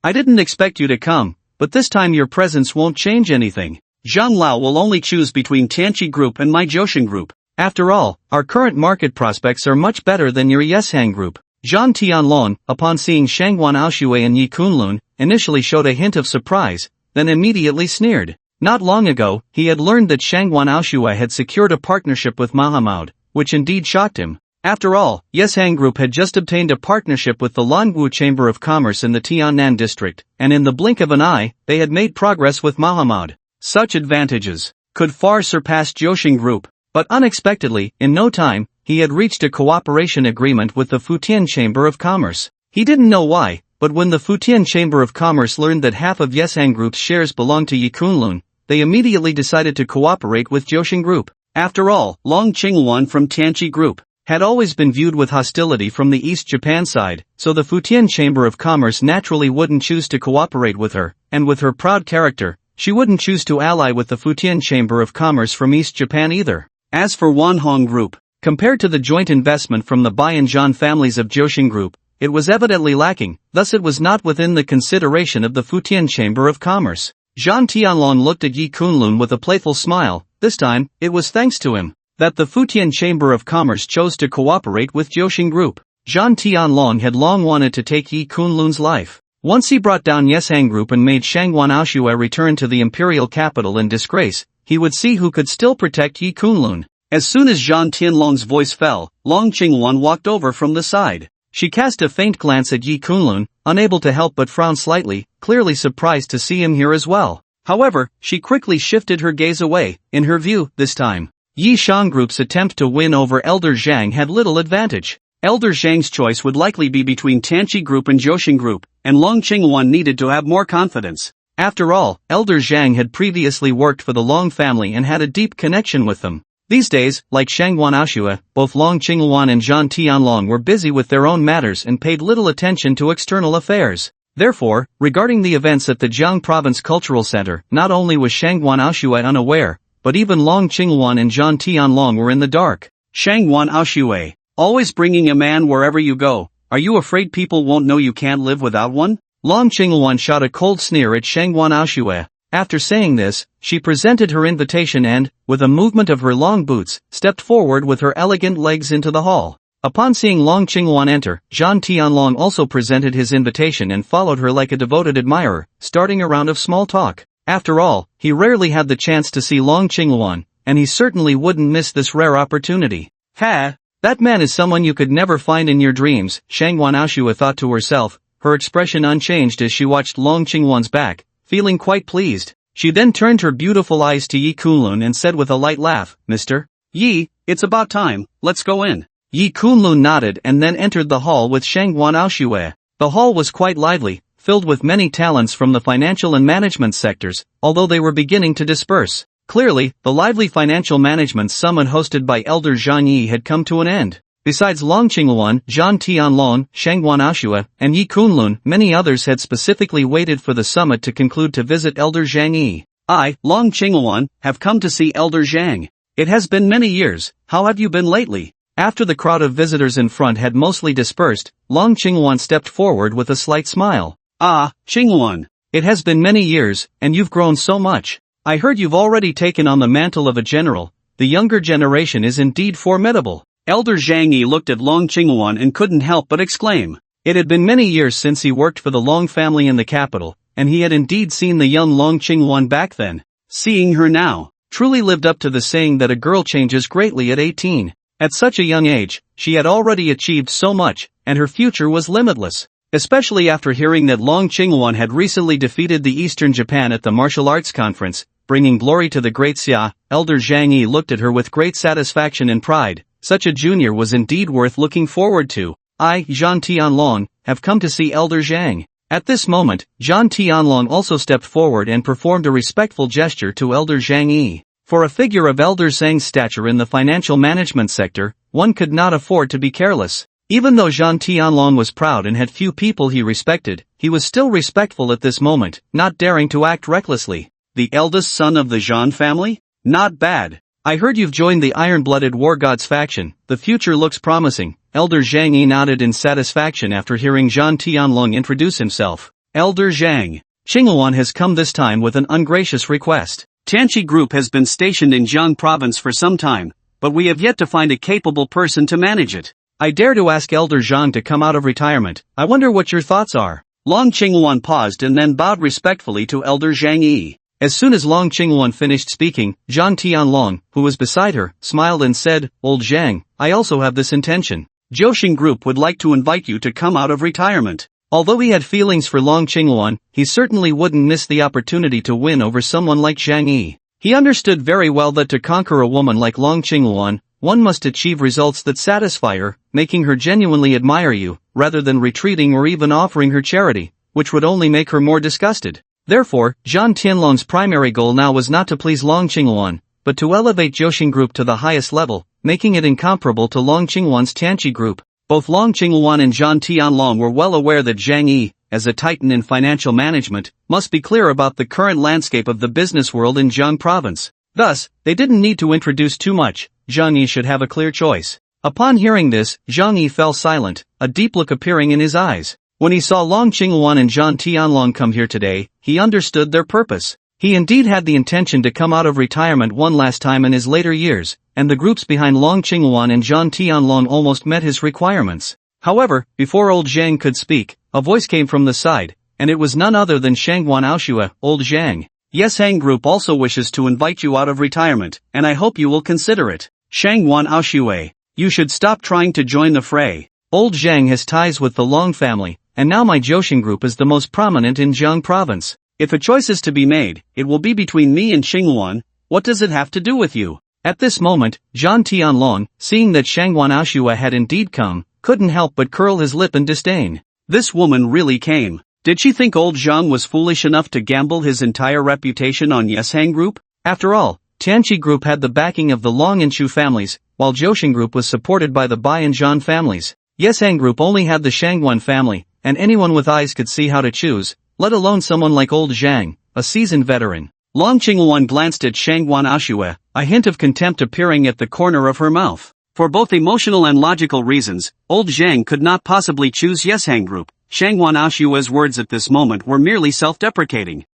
I didn't expect you to come, but this time your presence won't change anything. Zhang Lao will only choose between Tanqi Group and my Jiaoxing Group. After all, our current market prospects are much better than your Yeshang Group. Zhan Tianlong, upon seeing Shangwan Aoshue and Yi Kunlun, initially showed a hint of surprise, then immediately sneered. Not long ago, he had learned that Shangwan Aoshue had secured a partnership with Manhwa, which indeed shocked him. After all, Yeshang Group had just obtained a partnership with the Langu Chamber of Commerce in the Tiannan district, and in the blink of an eye, they had made progress with Manhwa. Such advantages could far surpass Jiaoxing Group, but unexpectedly, in no time, he had reached a cooperation agreement with the Futian Chamber of Commerce. He didn't know why, but when the Futian Chamber of Commerce learned that half of Yeshang Group's shares belonged to Yi Kunlun, they immediately decided to cooperate with Jiaoxing Group. After all, Long Qingwan from Tanqi Group had always been viewed with hostility from the East Japan side, so the Futian Chamber of Commerce naturally wouldn't choose to cooperate with her, and with her proud character, she wouldn't choose to ally with the Futian Chamber of Commerce from East Japan either. As for Wanhong Group, compared to the joint investment from the Bai and Zhan families of Jiaoxing Group, it was evidently lacking, thus it was not within the consideration of the Futian Chamber of Commerce. Zhan Tianlong looked at Yi Kunlun with a playful smile. This time, it was thanks to him that the Futian Chamber of Commerce chose to cooperate with Jiaoxing Group. Zhan Tianlong had long wanted to take Yi Kunlun's life. Once he brought down Yeshang Group and made Shangwan Aoshue return to the imperial capital in disgrace, he would see who could still protect Yi Kunlun. As soon as Zhan Tianlong's voice fell, Long Qingwan walked over from the side. She cast a faint glance at Yi Kunlun, unable to help but frown slightly, clearly surprised to see him here as well. However, she quickly shifted her gaze away. In her view, this time, Yi Shang Group's attempt to win over Elder Jiang had little advantage. Elder Jiang's choice would likely be between Tanqi Group and Jiaoxing Group, and Long Qingwan needed to have more confidence. After all, Elder Jiang had previously worked for the Long family and had a deep connection with them. These days, like Shangwan Aoshue, both Long Qingwan and Zhan Tianlong were busy with their own matters and paid little attention to external affairs. Therefore, regarding the events at the Jiang Province Cultural Center, not only was Shangwan Aoshue unaware, but even Long Qingwan and Zhan Tianlong were in the dark. Shangwan Aoshue, always bringing a man wherever you go. Are you afraid people won't know you can't live without one? Long Qingwan shot a cold sneer at Shangwan Aoshue. After saying this, she presented her invitation and, with a movement of her long boots, stepped forward with her elegant legs into the hall. Upon seeing Long Qingwan enter, Zhan Tianlong also presented his invitation and followed her like a devoted admirer, starting a round of small talk. After all, he rarely had the chance to see Long Qingwan, and he certainly wouldn't miss this rare opportunity. Ha! That man is someone you could never find in your dreams, Shangwan Aoshue thought to herself, her expression unchanged as she watched Long Qingwan's back, feeling quite pleased. She then turned her beautiful eyes to Yi Kunlun and said with a light laugh, Mr. Yi, it's about time, let's go in. Yi Kunlun nodded and then entered the hall with Shangwan Aoshue. The hall was quite lively, filled with many talents from the financial and management sectors, although they were beginning to disperse. Clearly, the lively financial management summit hosted by Elder Zhan Yi had come to an end. Besides Long Qingwan, Zhan Tianlong, Shangwan Aoshue, and Yi Kunlun, many others had specifically waited for the summit to conclude to visit Elder Zhang Yi. I, Long Qingwan, have come to see Elder Zhang. It has been many years, how have you been lately? After the crowd of visitors in front had mostly dispersed, Long Qingwan stepped forward with a slight smile. Ah, Qingwan. It has been many years, and you've grown so much. I heard you've already taken on the mantle of a general. The younger generation is indeed formidable. Elder Jiang Yi looked at Long Qinghuan and couldn't help but exclaim. It had been many years since he worked for the Long family in the capital, and he had indeed seen the young Long Qinghuan back then. Seeing her now, truly lived up to the saying that a girl changes greatly at 18. At such a young age, she had already achieved so much, and her future was limitless. Especially after hearing that Long Qinghuan had recently defeated the Eastern Japan at the martial arts conference, bringing glory to the great Xia. Elder Jiang Yi looked at her with great satisfaction and pride. Such a junior was indeed worth looking forward to. I, Zhan Tianlong, have come to see Elder Jiang. At this moment, Zhan Tianlong also stepped forward and performed a respectful gesture to Elder Jiang Yi. For a figure of Elder Zhang's stature in the financial management sector, one could not afford to be careless. Even though Zhan Tianlong was proud and had few people he respected, he was still respectful at this moment, not daring to act recklessly. The eldest son of the Zhan family? Not bad. I heard you've joined the iron-blooded war gods faction. The future looks promising. Elder Jiang Yi nodded in satisfaction after hearing Zhan Tianlong introduce himself. Elder Jiang. Qinghuan has come this time with an ungracious request. Tianqi Group has been stationed in Jiang province for some time, but we have yet to find a capable person to manage it. I dare to ask Elder Jiang to come out of retirement. I wonder what your thoughts are. Long Qinghuan paused and then bowed respectfully to Elder Jiang Yi. As soon as Long Qinghuan finished speaking, Zhan Tianlong, who was beside her, smiled and said, Old Jiang, I also have this intention. Jiang Group would like to invite you to come out of retirement. Although he had feelings for Long Qinghuan, he certainly wouldn't miss the opportunity to win over someone like Jiang Yi. He understood very well that to conquer a woman like Long Qinghuan, one must achieve results that satisfy her, making her genuinely admire you, rather than retreating or even offering her charity, which would only make her more disgusted. Therefore, Zhan Tianlong's primary goal now was not to please Long Qinghuan, but to elevate Jiang Group to the highest level, making it incomparable to Long Qinghuan's Tianqi Group. Both Long Qinghuan and Zhan Tianlong were well aware that Jiang Yi, as a titan in financial management, must be clear about the current landscape of the business world in Jiang province. Thus, they didn't need to introduce too much. Jiang Yi should have a clear choice. Upon hearing this, Jiang Yi fell silent, a deep look appearing in his eyes. When he saw Long Qinghuan and Zhan Tianlong come here today, he understood their purpose. He indeed had the intention to come out of retirement one last time in his later years, and the groups behind Long Qinghuan and Zhan Tianlong almost met his requirements. However, before old Jiang could speak, a voice came from the side, and it was none other than Shangguan Aoshue. Old Jiang. Yeshang Group also wishes to invite you out of retirement, and I hope you will consider it. Shangguan Aoshue. You should stop trying to join the fray. Old Jiang has ties with the Long family, and now my Jiang Group is the most prominent in Jiang province. If a choice is to be made, it will be between me and Qinghuan. What does it have to do with you? At this moment, Zhan Tianlong, seeing that Shangguan Aoshue had indeed come, couldn't help but curl his lip in disdain. This woman really came. Did she think old Jiang was foolish enough to gamble his entire reputation on Yeshang Group? After all, Tianqi Group had the backing of the Long and Chu families, while Jiang Group was supported by the Bai and Zhan families. Yeshang Group only had the Shangguan family, and anyone with eyes could see how to choose, let alone someone like old Jiang, a seasoned veteran. Long Qinghuan glanced at Shangguan Aoshue, a hint of contempt appearing at the corner of her mouth. For both emotional and logical reasons, old Jiang could not possibly choose Yeshang Group. Shangguan Aoshue's words at this moment were merely self-deprecating.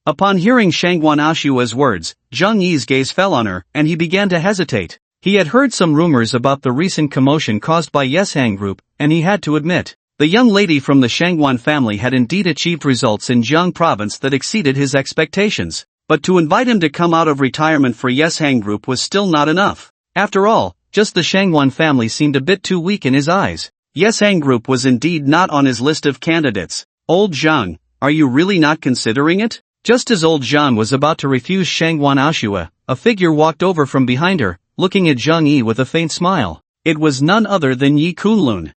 Upon hearing Shangguan Aoshue's words, Jiang Yi's gaze fell on her, and he began to hesitate. He had heard some rumors about the recent commotion caused by Yeshang Group, and he had to admit, the young lady from the Shangguan family had indeed achieved results in Jiang province that exceeded his expectations. But to invite him to come out of retirement for Yeshang Group was still not enough. After all, just the Shangguan family seemed a bit too weak in his eyes. Yeshang Group was indeed not on his list of candidates. Old Jiang, are you really not considering it? Just as old Jiang was about to refuse Shangguan Aoshue, a figure walked over from behind her, looking at Jiang Yi with a faint smile. It was none other than Yi Kunlun.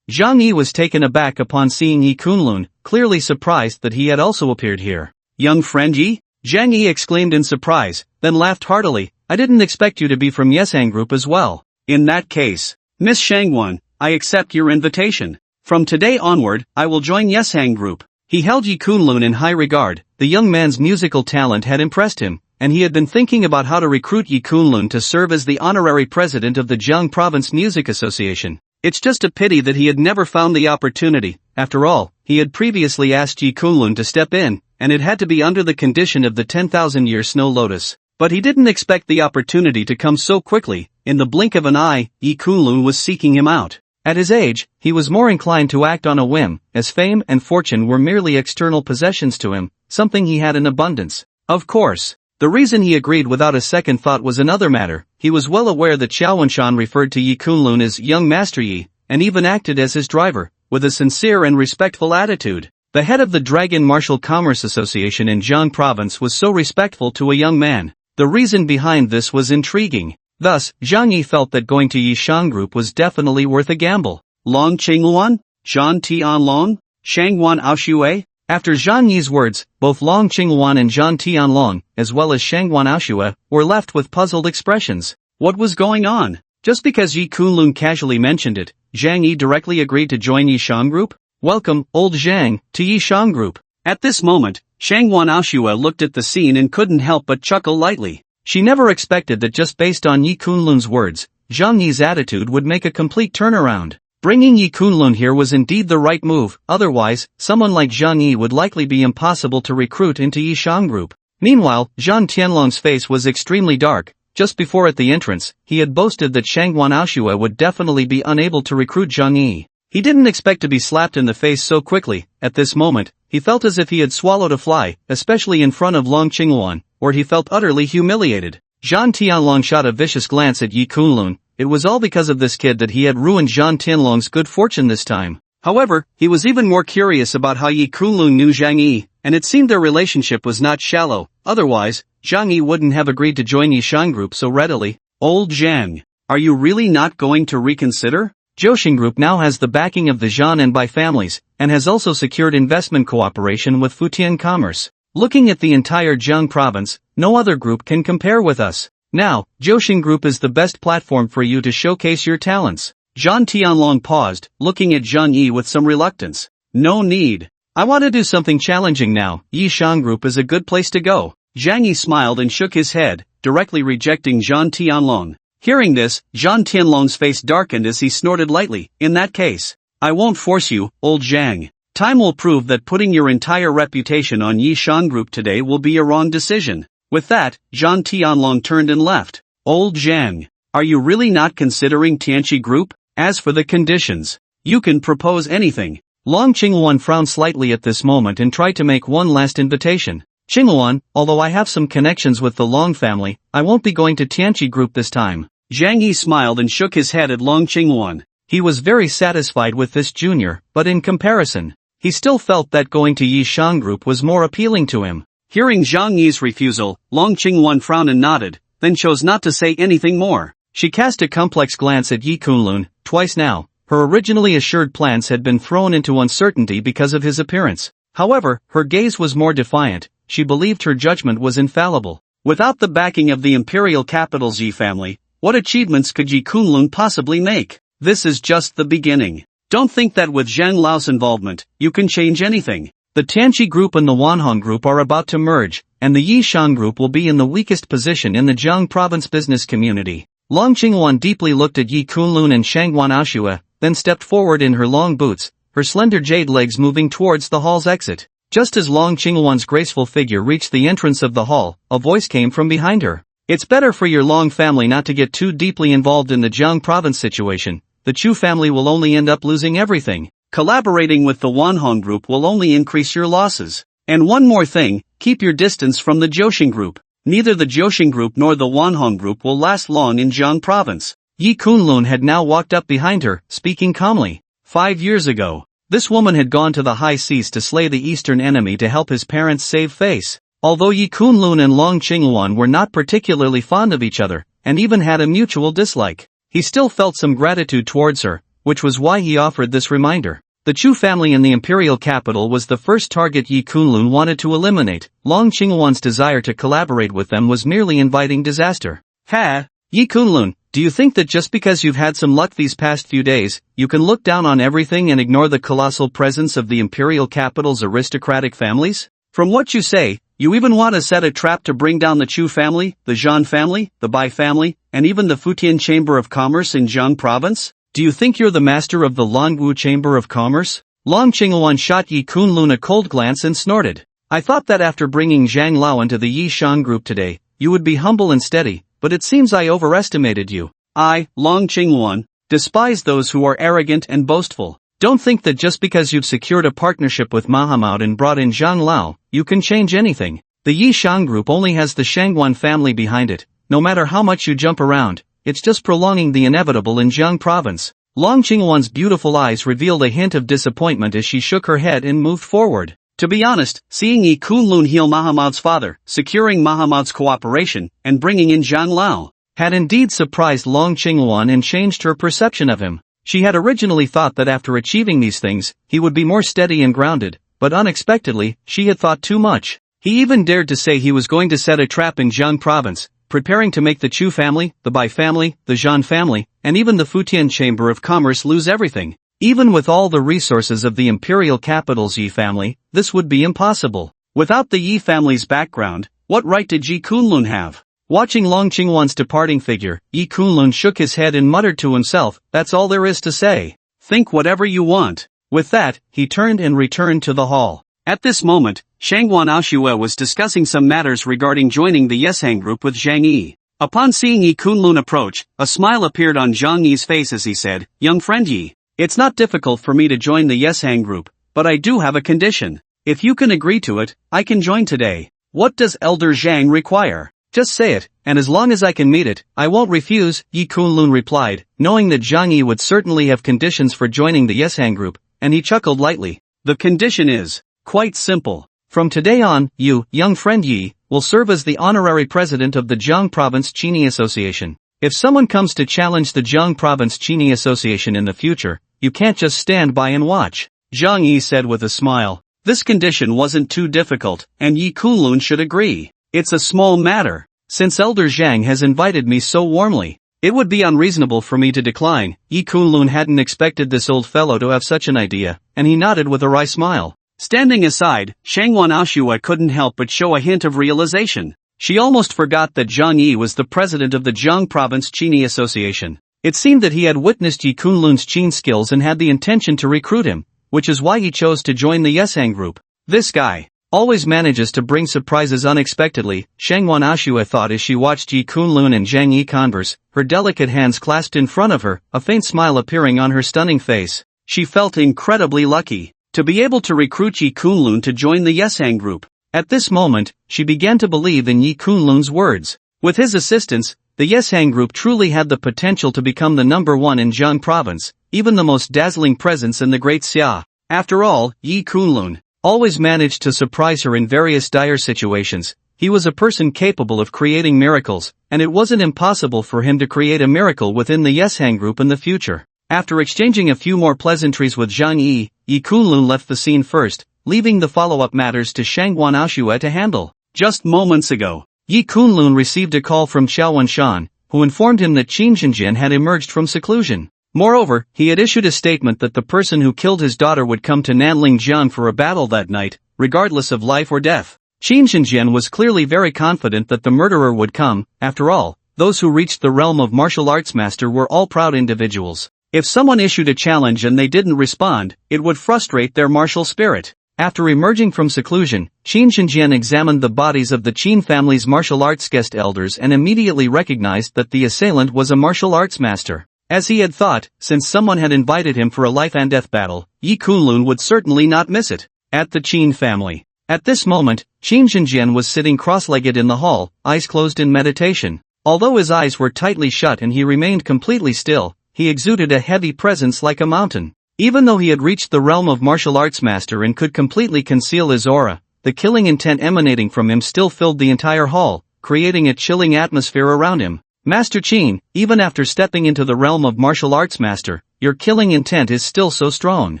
Jiang Yi was taken aback upon seeing Yi Kunlun, clearly surprised that he had also appeared here. Young friend Yi? Jiang Yi exclaimed in surprise, then laughed heartily. I didn't expect you to be from Yeshang Group as well. In that case, Miss Shangguan, I accept your invitation. From today onward, I will join Yeshang Group. He held Yi Kunlun in high regard. The young man's musical talent had impressed him, and he had been thinking about how to recruit Yi Kunlun to serve as the honorary president of the Jiang Province Music Association. It's just a pity that he had never found the opportunity. After all, he had previously asked Yi Kunlun to step in, and it had to be under the condition of the 10,000-year snow lotus. But he didn't expect the opportunity to come so quickly. In the blink of an eye, Yi Kunlun was seeking him out. At his age, he was more inclined to act on a whim, as fame and fortune were merely external possessions to him, something he had in abundance. Of course, the reason he agreed without a second thought was another matter. He was well aware that Xiaowanshan referred to Yi Kunlun as young Master Yi, and even acted as his driver, with a sincere and respectful attitude. The head of the Dragon Martial Commerce Association in Jiang province was so respectful to a young man. The reason behind this was intriguing. Thus, Zhang Yi felt that going to Yishan Group was definitely worth a gamble. Long Qingluan? Zhan Tianlong? Shangwan Aoxue? After Zhang Yi's words, both Long Qingluan and Zhan Tianlong, as well as Shangwan Aoxue, were left with puzzled expressions. What was going on? Just because Yi Kunlun casually mentioned it, Zhang Yi directly agreed to join Yishan Group? Welcome, old Jiang, to Yishan Group. At this moment, Shangwan Aoxue looked at the scene and couldn't help but chuckle lightly. She never expected that just based on Yi Kunlun's words, Zhang Yi's attitude would make a complete turnaround. Bringing Yi Kunlun here was indeed the right move, otherwise, someone like Zhang Yi would likely be impossible to recruit into Yishan Group. Meanwhile, Zhan Tianlong's face was extremely dark. Just before at the entrance, he had boasted that Shangwan Aoxue would definitely be unable to recruit Zhang Yi. He didn't expect to be slapped in the face so quickly. At this moment, he felt as if he had swallowed a fly, especially in front of Long Qingluan, where he felt utterly humiliated. Zhan Tianlong shot a vicious glance at Yi Kunlun. It was all because of this kid that he had ruined Zhan Tianlong's good fortune this time. However, he was even more curious about how Yi Kunlun knew Zhang Yi, and it seemed their relationship was not shallow. Otherwise, Zhang Yi wouldn't have agreed to join Yishan Group so readily. Old Jiang, are you really not going to reconsider? Jiang Group now has the backing of the Zhan and Bai families, and has also secured investment cooperation with Futian Commerce. Looking at the entire Jiang province, no other group can compare with us. Now, Jiang Group is the best platform for you to showcase your talents. Zhan Tianlong paused, looking at Zhang Yi with some reluctance. No need. I want to do something challenging now. Yishan Group is a good place to go. Zhang Yi smiled and shook his head, directly rejecting Zhan Tianlong. Hearing this, Zhan Tianlong's face darkened as he snorted lightly. In that case, I won't force you, old Jiang. Time will prove that putting your entire reputation on Yishan Group today will be a wrong decision. With that, Zhan Tianlong turned and left. Old Jiang, are you really not considering Tianqi Group? As for the conditions, you can propose anything. Long Qingluan frowned slightly at this moment and tried to make one last invitation. Qingluan, although I have some connections with the Long family, I won't be going to Tianqi Group this time. Zhang Yi smiled and shook his head at Long Qingluan. He was very satisfied with this junior, but in comparison, he still felt that going to Yishan Group was more appealing to him. Hearing Zhang Yi's refusal, Long Qingluan frowned and nodded, then chose not to say anything more. She cast a complex glance at Yi Kunlun. Twice now, her originally assured plans had been thrown into uncertainty because of his appearance. However, her gaze was more defiant. She believed her judgment was infallible. Without the backing of the imperial capital's Yi family, what achievements could Yi Kunlun possibly make? This is just the beginning. Don't think that with Zhang Lao's involvement, you can change anything. The Tianqi Group and the Wanhong Group are about to merge, and the Yishan Group will be in the weakest position in the Jiang province business community. Long Qingluan deeply looked at Yi Kunlun and Shangwan Aoxue, then stepped forward in her long boots, her slender jade legs moving towards the hall's exit. Just as Long Qingluan's graceful figure reached the entrance of the hall, a voice came from behind her. It's better for your Long family not to get too deeply involved in the Jiang province situation. The Chu family will only end up losing everything. Collaborating with the Wanhong Group will only increase your losses. And one more thing, keep your distance from the Jiang Group. Neither the Jiang Group nor the Wanhong Group will last long in Jiang province. Yi Kunlun had now walked up behind her, speaking calmly. 5 years ago, this woman had gone to the high seas to slay the eastern enemy to help his parents save face. Although Yi Kunlun and Long Qingluan were not particularly fond of each other, and even had a mutual dislike, he still felt some gratitude towards her, which was why he offered this reminder. The Chu family in the imperial capital was the first target Yi Kunlun wanted to eliminate. Long Qingluan's desire to collaborate with them was merely inviting disaster. Ha! Yi Kunlun, do you think that just because you've had some luck these past few days, you can look down on everything and ignore the colossal presence of the imperial capital's aristocratic families? From what you say, you even want to set a trap to bring down the Chu family, the Zhan family, the Bai family, and even the Futian Chamber of Commerce in Jiang province? Do you think you're the master of the Longwu Chamber of Commerce? Long Qingluan shot Yi Kunlun a cold glance and snorted. I thought that after bringing Zhang Lao into the Yi Shan group today, you would be humble and steady, but it seems I overestimated you. I, Long Qingwan, despise those who are arrogant and boastful. Don't think that just because you've secured a partnership with Mahamud and brought in Zhang Lao, you can change anything. The Yi Shan group only has the Shangwan family behind it. No matter how much you jump around, it's just prolonging the inevitable in Jiang province. Long Qingwan's beautiful eyes revealed a hint of disappointment as she shook her head and moved forward. To be honest, seeing Yi Kunlun heal Mahamud's father, securing Mahamud's cooperation, and bringing in Zhang Lao, had indeed surprised Long Qingwan and changed her perception of him. She had originally thought that after achieving these things, he would be more steady and grounded, but unexpectedly, she had thought too much. He even dared to say he was going to set a trap in Jiang province, preparing to make the Chu family, the Bai family, the Zhan family, and even the Futian Chamber of Commerce lose everything. Even with all the resources of the imperial capital's Yi family, this would be impossible. Without the Yi family's background, what right did Yi Kunlun have? Watching Long Qingwan's departing figure, Yi Kunlun shook his head and muttered to himself, "That's all there is to say. Think whatever you want." With that, he turned and returned to the hall. At this moment, Shangwan Aoshue was discussing some matters regarding joining the Yeshang group with Zhang Yi. Upon seeing Yi Kunlun approach, a smile appeared on Zhang Yi's face as he said, "Young friend Yi, it's not difficult for me to join the Yeshang group, but I do have a condition. If you can agree to it, I can join today. What does Elder Zhang require? Just say it, and as long as I can meet it, I won't refuse," Yi Kunlun replied, knowing that Zhang Yi would certainly have conditions for joining the Yeshang group, and he chuckled lightly. "The condition is quite simple. From today on, you, young friend Yi, will serve as the honorary president of the Jiang Province Chini Association. If someone comes to challenge the Jiang Province Chini Association in the future, you can't just stand by and watch," Zhang Yi said with a smile. This condition wasn't too difficult, and Yi Kunlun should agree. It's a small matter. Since Elder Zhang has invited me so warmly, it would be unreasonable for me to decline. Yi Kunlun hadn't expected this old fellow to have such an idea, and he nodded with a wry smile. Standing aside, Shangwan Aoshue couldn't help but show a hint of realization. She almost forgot that Zhang Yi was the president of the Jiang Province Chini Association. It seemed that he had witnessed Yi Kunlun's Qin skills and had the intention to recruit him, which is why he chose to join the Yeshang group. This guy always manages to bring surprises unexpectedly, Shangwan Aoshue thought as she watched Yi Kunlun and Zhang Yi converse, her delicate hands clasped in front of her, a faint smile appearing on her stunning face. She felt incredibly lucky to be able to recruit Yi Kunlun to join the Yeshang group. At this moment, she began to believe in Yi Kunlun's words. With his assistance, the Yeshang group truly had the potential to become the number one in Jiang province, even the most dazzling presence in the Great Xia. After all, Yi Kunlun always managed to surprise her in various dire situations. He was a person capable of creating miracles, and it wasn't impossible for him to create a miracle within the Yeshang group in the future. After exchanging a few more pleasantries with Zhang Yi, Yi Kunlun left the scene first, leaving the follow-up matters to Shangwan Aoshue to handle. Just moments ago, Yi Kunlun received a call from Xiaowen Shan, who informed him that Qin had emerged from seclusion. Moreover, he had issued a statement that the person who killed his daughter would come to Nanling Jiang for a battle that night, regardless of life or death. Qin was clearly very confident that the murderer would come. After all, those who reached the realm of martial arts master were all proud individuals. If someone issued a challenge and they didn't respond, it would frustrate their martial spirit. After emerging from seclusion, Qin examined the bodies of the Qin family's martial arts guest elders and immediately recognized that the assailant was a martial arts master. As he had thought, since someone had invited him for a life-and-death battle, Yi Kunlun would certainly not miss it. At the Qin family. At this moment, Qin was sitting cross-legged in the hall, eyes closed in meditation. Although his eyes were tightly shut and he remained completely still, he exuded a heavy presence like a mountain. Even though he had reached the realm of martial arts master and could completely conceal his aura, the killing intent emanating from him still filled the entire hall, creating a chilling atmosphere around him. Master Qin, even after stepping into the realm of martial arts master, your killing intent is still so strong.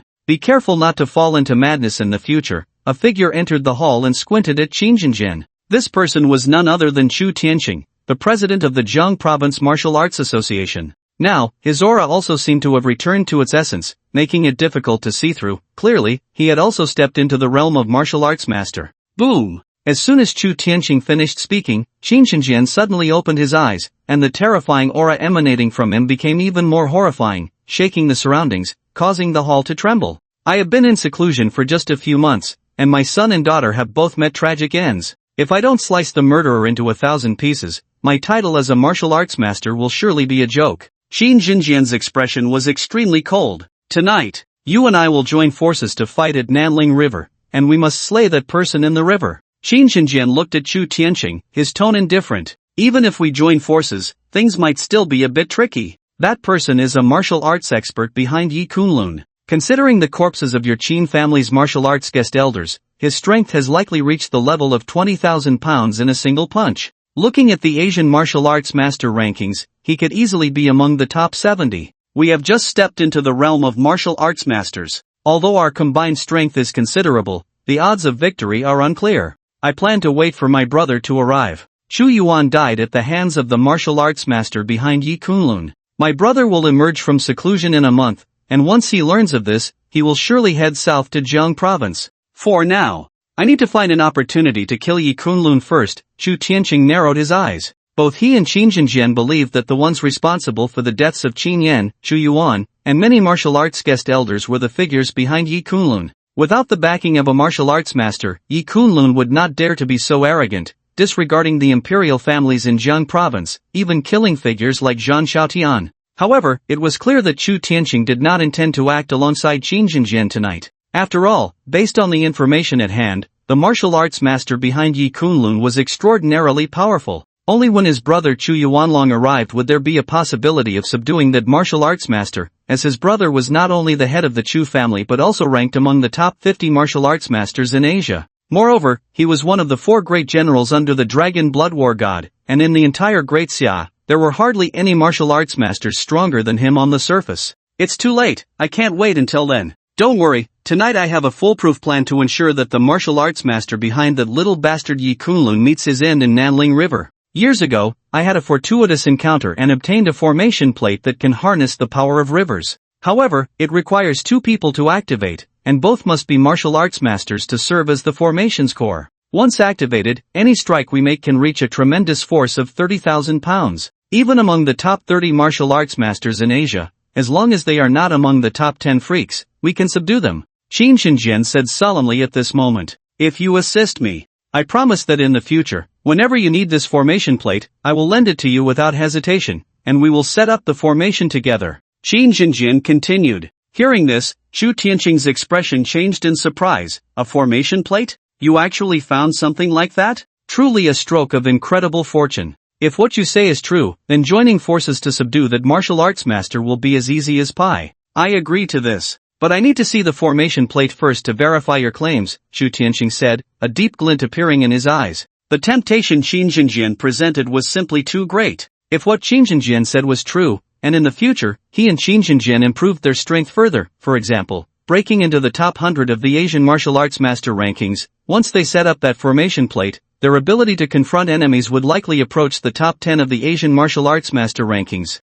Be careful not to fall into madness in the future. A figure entered the hall and squinted at Qin. This person was none other than Chu Tianqing, the president of the Jiang Province Martial Arts Association. Now, his aura also seemed to have returned to its essence, making it difficult to see through. Clearly, he had also stepped into the realm of martial arts master. Boom! As soon as Chu Tianqing finished speaking, Qin suddenly opened his eyes, and the terrifying aura emanating from him became even more horrifying, shaking the surroundings, causing the hall to tremble. I have been in seclusion for just a few months, and my son and daughter have both met tragic ends. If I don't slice the murderer into 1,000 pieces, my title as a martial arts master will surely be a joke. Qin Jinjian's expression was extremely cold. Tonight, you and I will join forces to fight at Nanling River, and we must slay that person in the river. Qin Jinjian looked at Chu Tianqing, his tone indifferent. Even if we join forces, things might still be a bit tricky. That person is a martial arts expert behind Yi Kunlun. Considering the corpses of your Qin family's martial arts guest elders, his strength has likely reached the level of 20,000 pounds in a single punch. Looking at the Asian martial arts master rankings, he could easily be among the top 70. We have just stepped into the realm of martial arts masters. Although our combined strength is considerable, the odds of victory are unclear. I plan to wait for my brother to arrive. Chu Yuan died at the hands of the martial arts master behind Yi Kunlun. My brother will emerge from seclusion in a month, and once he learns of this, he will surely head south to Jiang province. For now, I need to find an opportunity to kill Yi Kunlun first. Chu Tianqing narrowed his eyes. Both he and Qin Jinjian believed that the ones responsible for the deaths of Qin Yan, Chu Yuan, and many martial arts guest elders were the figures behind Yi Kunlun. Without the backing of a martial arts master, Yi Kunlun would not dare to be so arrogant, disregarding the imperial families in Jiang province, even killing figures like Zhan Xiaotian. However, it was clear that Chu Tianqing did not intend to act alongside Qin Jinjian tonight. After all, based on the information at hand, the martial arts master behind Yi Kunlun was extraordinarily powerful. Only when his brother Chu Yuanlong arrived would there be a possibility of subduing that martial arts master, as his brother was not only the head of the Chu family but also ranked among the top 50 martial arts masters in Asia. Moreover, he was one of the 4 great generals under the Dragon Blood War god, and in the entire Great Xia, there were hardly any martial arts masters stronger than him on the surface. It's too late, I can't wait until then. Don't worry, tonight I have a foolproof plan to ensure that the martial arts master behind that little bastard Yi Kunlun meets his end in Nanling River. Years ago, I had a fortuitous encounter and obtained a formation plate that can harness the power of rivers. However, it requires 2 people to activate, and both must be martial arts masters to serve as the formation's core. Once activated, any strike we make can reach a tremendous force of 30,000 pounds. Even among the top 30 martial arts masters in Asia, as long as they are not among the top 10 freaks, we can subdue them. Qin Jinjian said solemnly at this moment. If you assist me, I promise that in the future, whenever you need this formation plate, I will lend it to you without hesitation, and we will set up the formation together. Qin Jinjian continued. Hearing this, Chu Tianqing's expression changed in surprise. A formation plate? You actually found something like that? Truly a stroke of incredible fortune. If what you say is true, then joining forces to subdue that martial arts master will be as easy as pie. I agree to this. But I need to see the formation plate first to verify your claims, Chu Tianqing said, a deep glint appearing in his eyes. The temptation Qin Jinjian presented was simply too great. If what Qin Jinjian said was true, and in the future, he and Qin Jinjian improved their strength further, for example, breaking into the top 100 of the Asian martial arts master rankings, once they set up that formation plate, their ability to confront enemies would likely approach the top 10 of the Asian martial arts master rankings.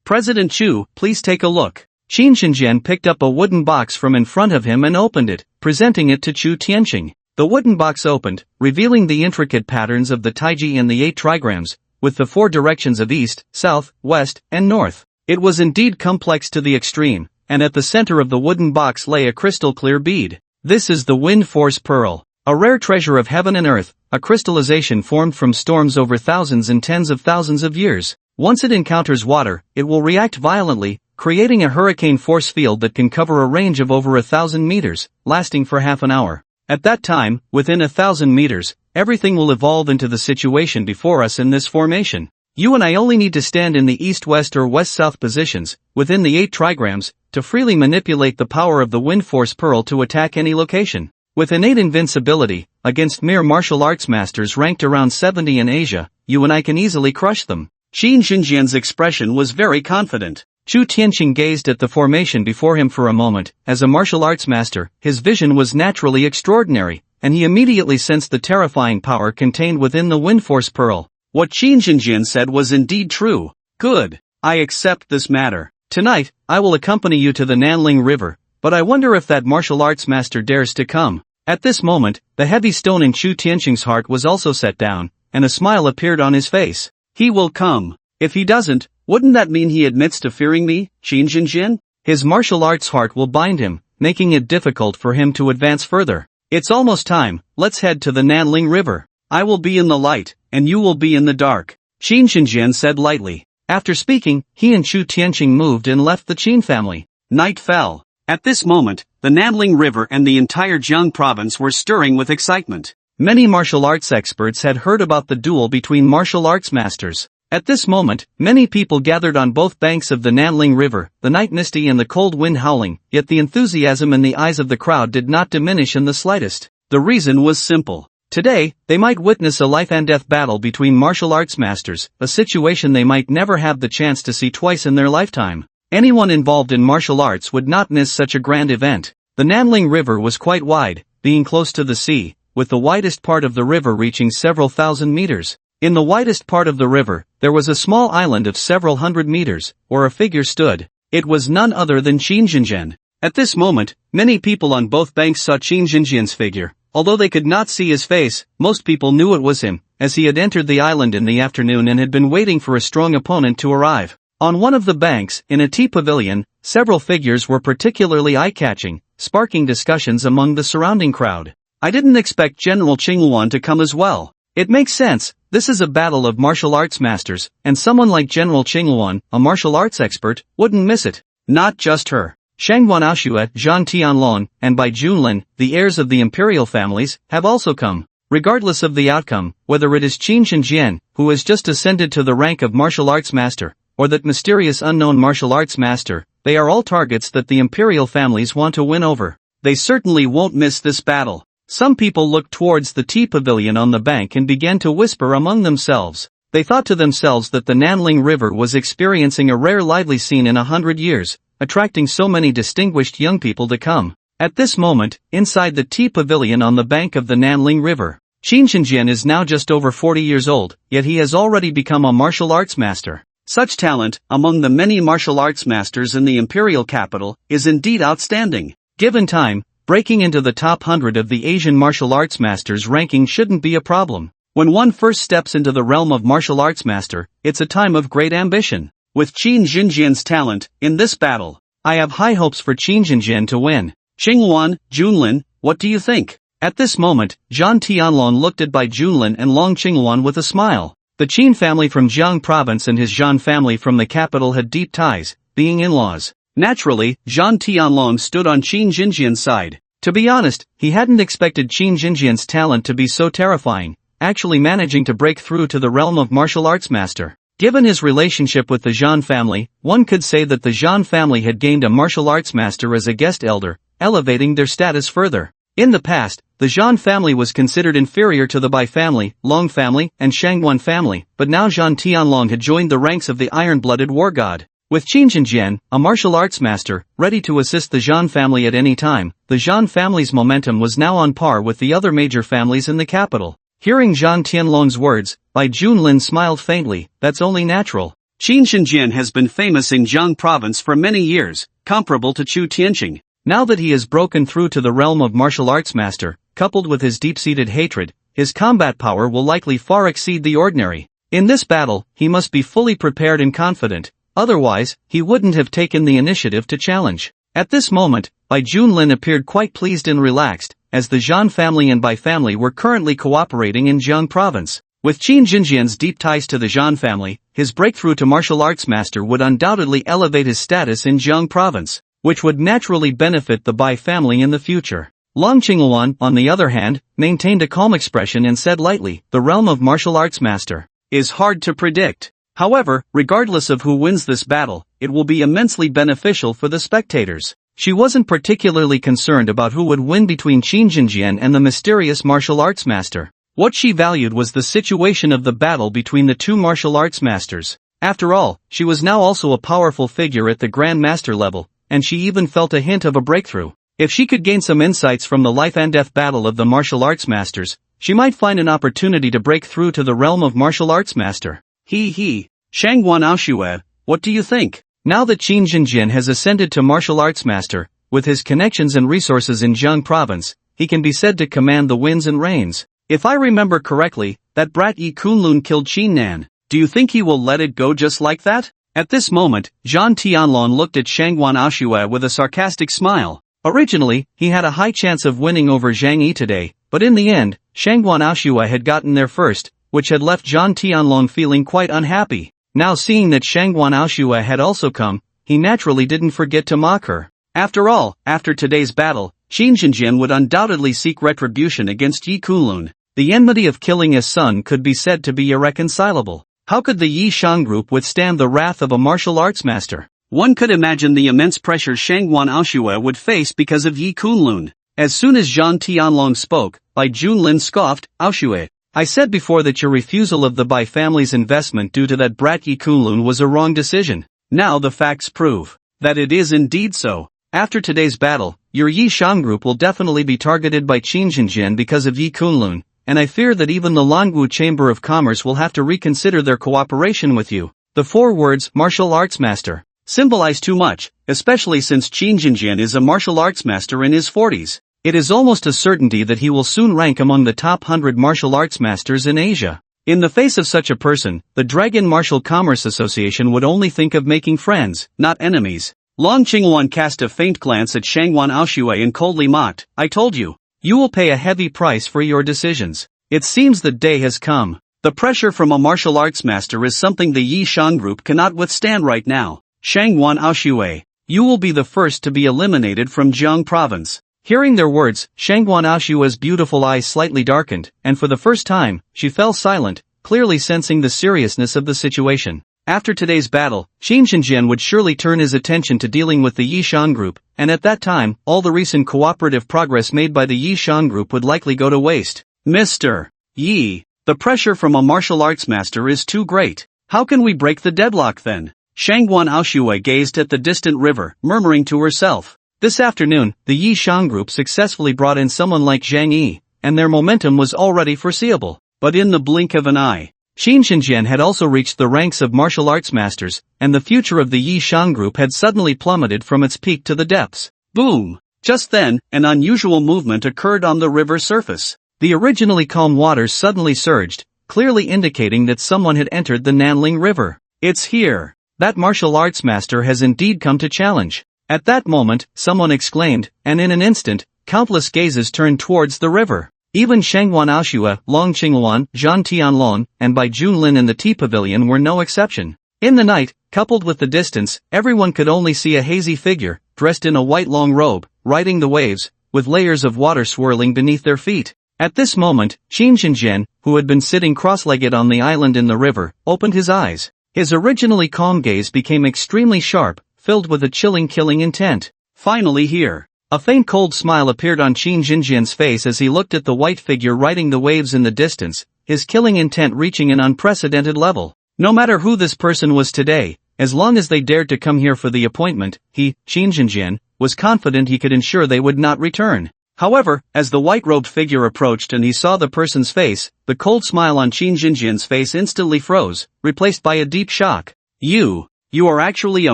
President Chu, please take a look. Qin Jinjian picked up a wooden box from in front of him and opened it, presenting it to Chu Tianqing. The wooden box opened, revealing the intricate patterns of the Taiji and the 8 trigrams, with the 4 directions of east, south, west, and north. It was indeed complex to the extreme, and at the center of the wooden box lay a crystal-clear bead. This is the Wind Force Pearl, a rare treasure of heaven and earth, a crystallization formed from storms over thousands and tens of thousands of years. Once it encounters water, it will react violently, creating a hurricane force field that can cover a range of over 1,000 meters, lasting for half an hour. At that time, within 1,000 meters, everything will evolve into the situation before us in this formation. You and I only need to stand in the east-west or west-south positions, within the 8 trigrams, to freely manipulate the power of the Wind Force Pearl to attack any location. With innate invincibility, against mere martial arts masters ranked around 70 in Asia, you and I can easily crush them. Qin Jinjian's expression was very confident. Chu Tianqing gazed at the formation before him for a moment. As a martial arts master, his vision was naturally extraordinary, and he immediately sensed the terrifying power contained within the Wind Force Pearl. What Qin Jinjian said was indeed true. Good. I accept this matter. Tonight, I will accompany you to the Nanling River, but I wonder if that martial arts master dares to come. At this moment, the heavy stone in Chu Tianqing's heart was also set down, and a smile appeared on his face. He will come. If he doesn't, wouldn't that mean he admits to fearing me, Qin Jinjian? His martial arts heart will bind him, making it difficult for him to advance further. It's almost time, let's head to the Nanling River. I will be in the light, and you will be in the dark, Shangan said lightly. After speaking, he and Chu Tianqing moved and left the Qin family. Night fell. At this moment, the Nanling River and the entire Jiang province were stirring with excitement. Many martial arts experts had heard about the duel between martial arts masters. At this moment, many people gathered on both banks of the Nanling River, the night misty and the cold wind howling, yet the enthusiasm in the eyes of the crowd did not diminish in the slightest. The reason was simple. Today, they might witness a life-and-death battle between martial arts masters, a situation they might never have the chance to see twice in their lifetime. Anyone involved in martial arts would not miss such a grand event. The Nanling River was quite wide, being close to the sea, with the widest part of the river reaching several thousand meters. In the widest part of the river, there was a small island of several hundred meters, where a figure stood. It was none other than Qin. At this moment, many people on both banks saw Qin's figure. Although they could not see his face, most people knew it was him, as he had entered the island in the afternoon and had been waiting for a strong opponent to arrive. On one of the banks, in a tea pavilion, several figures were particularly eye-catching, sparking discussions among the surrounding crowd. I didn't expect General Chingan to come as well. It makes sense, this is a battle of martial arts masters, and someone like General Chingan, a martial arts expert, wouldn't miss it. Not just her. Shangwan Aoshue, Zhan Tianlong, and Bai Junlin, the heirs of the imperial families, have also come. Regardless of the outcome, whether it is Qin Shenzhen, who has just ascended to the rank of martial arts master, or that mysterious unknown martial arts master, they are all targets that the imperial families want to win over. They certainly won't miss this battle. Some people looked towards the tea pavilion on the bank and began to whisper among themselves. They thought to themselves that the Nanling River was experiencing a rare lively scene in 100 years, attracting so many distinguished young people to come. At this moment, inside the tea pavilion on the bank of the Nanling River, Qin Shenzhen is now just over 40 years old, yet he has already become a martial arts master. Such talent, among the many martial arts masters in the imperial capital, is indeed outstanding. Given time, breaking into the top 100 of the Asian martial arts masters ranking shouldn't be a problem. When one first steps into the realm of martial arts master, it's a time of great ambition. With Qin Xinjian's talent, in this battle, I have high hopes for Qin Xinjian to win. Xingwan, Junlin, what do you think? At this moment, Zhan Tianlong looked at Bai Junlin and Long Qingwan with a smile. The Qin family from Jiang province and his Zhan family from the capital had deep ties, being in-laws. Naturally, Zhan Tianlong stood on Qin Xinjian's side. To be honest, he hadn't expected Qin Xinjian's talent to be so terrifying, actually managing to break through to the realm of martial arts master. Given his relationship with the Zhan family, one could say that the Zhan family had gained a martial arts master as a guest elder, elevating their status further. In the past, the Zhan family was considered inferior to the Bai family, Long family, and Shangwan family, but now Zhan Tianlong had joined the ranks of the iron-blooded war god. With Qin Shenzhen, a martial arts master, ready to assist the Zhan family at any time, the Zhan family's momentum was now on par with the other major families in the capital. Hearing Zhan Tianlong's words, Bai Junlin smiled faintly. That's only natural. Qin Shenzhen has been famous in Jiang province for many years, comparable to Chu Tianqing. Now that he has broken through to the realm of martial arts master, coupled with his deep-seated hatred, his combat power will likely far exceed the ordinary. In this battle, he must be fully prepared and confident, otherwise, he wouldn't have taken the initiative to challenge. At this moment, Bai Junlin appeared quite pleased and relaxed, as the Zhan family and Bai family were currently cooperating in Jiang province. With Qin Xinjian's deep ties to the Zhan family, his breakthrough to martial arts master would undoubtedly elevate his status in Jiang province, which would naturally benefit the Bai family in the future. Long Qingwan, on the other hand, maintained a calm expression and said lightly, the realm of martial arts master is hard to predict. However, regardless of who wins this battle, it will be immensely beneficial for the spectators. She wasn't particularly concerned about who would win between Qin Xinjian and the mysterious martial arts master. What she valued was the situation of the battle between the two martial arts masters. After all, she was now also a powerful figure at the Grand Master level, and she even felt a hint of a breakthrough. If she could gain some insights from the life and death battle of the martial arts masters, she might find an opportunity to break through to the realm of martial arts master. Shangwan Aoshue, what do you think? Now that Qin Xinjian has ascended to martial arts master, with his connections and resources in Jiang province, he can be said to command the winds and rains. If I remember correctly, that brat Yi Kunlun killed Qin Nan. Do you think he will let it go just like that? At this moment, Zhan Tianlong looked at Shangwan Aoshue with a sarcastic smile. Originally, he had a high chance of winning over Jiang Yi today, but in the end, Shangguan Aoshue had gotten there first, which had left Zhan Tianlong feeling quite unhappy. Now seeing that Shangguan Aoshue had also come, he naturally didn't forget to mock her. After all, after today's battle, Qin Zhenjian would undoubtedly seek retribution against Yi Kunlun. The enmity of killing his son could be said to be irreconcilable. How could the Yi Shang group withstand the wrath of a martial arts master? One could imagine the immense pressure Shangguan Aoshue would face because of Yi Kunlun. As soon as Zhan Tianlong spoke, Bai Junlin scoffed, "Aoshue, I said before that your refusal of the Bai family's investment due to that brat Yi Kunlun was a wrong decision. Now the facts prove that it is indeed so. After today's battle, your Yi Shang group will definitely be targeted by Qin Zhenjian because of Yi Kunlun, and I fear that even the Langu Chamber of Commerce will have to reconsider their cooperation with you." The 4 words, martial arts master, symbolize too much, especially since Qin Zhenjian is a martial arts master in his 40s. It is almost a certainty that he will soon rank among the top 100 martial arts masters in Asia. In the face of such a person, the Dragon Martial Commerce Association would only think of making friends, not enemies. Long Qingwan cast a faint glance at Shangguan Aoshue and coldly mocked, "I told you. You will pay a heavy price for your decisions. It seems the day has come." The pressure from a martial arts master is something the Yi Shang group cannot withstand right now. "Shangguan Aoshue, you will be the first to be eliminated from Jiang province." Hearing their words, Shangguan Aoshue's beautiful eyes slightly darkened, and for the first time, she fell silent, clearly sensing the seriousness of the situation. After today's battle, Qin Zhenjian would surely turn his attention to dealing with the Yi Shang group, and at that time, all the recent cooperative progress made by the Yi Shang group would likely go to waste. "Mr. Yi, the pressure from a martial arts master is too great. How can we break the deadlock then?" Shangguan Aoshue gazed at the distant river, murmuring to herself. This afternoon, the Yi Shang group successfully brought in someone like Jiang Yi, and their momentum was already foreseeable. But in the blink of an eye, Qin Zhenjian had also reached the ranks of martial arts masters, and the future of the Yi Shang group had suddenly plummeted from its peak to the depths. Boom! Just then, an unusual movement occurred on the river surface. The originally calm waters suddenly surged, clearly indicating that someone had entered the Nanling River. "It's here. That martial arts master has indeed come to challenge." At that moment, someone exclaimed, and in an instant, countless gazes turned towards the river. Even Shangguan Aoshue, Long Qingluan, Zhan Tianlong, and Bai Junlin in the tea pavilion were no exception. In the night, coupled with the distance, everyone could only see a hazy figure, dressed in a white long robe, riding the waves, with layers of water swirling beneath their feet. At this moment, Qin Zhenjian, who had been sitting cross-legged on the island in the river, opened his eyes. His originally calm gaze became extremely sharp, filled with a chilling killing intent. "Finally here." A faint cold smile appeared on Qin Zhenjian's face as he looked at the white figure riding the waves in the distance, his killing intent reaching an unprecedented level. No matter who this person was today, as long as they dared to come here for the appointment, he, Qin Zhenjian, was confident he could ensure they would not return. However, as the white-robed figure approached and he saw the person's face, the cold smile on Qin Zhenjian's face instantly froze, replaced by a deep shock. You are actually a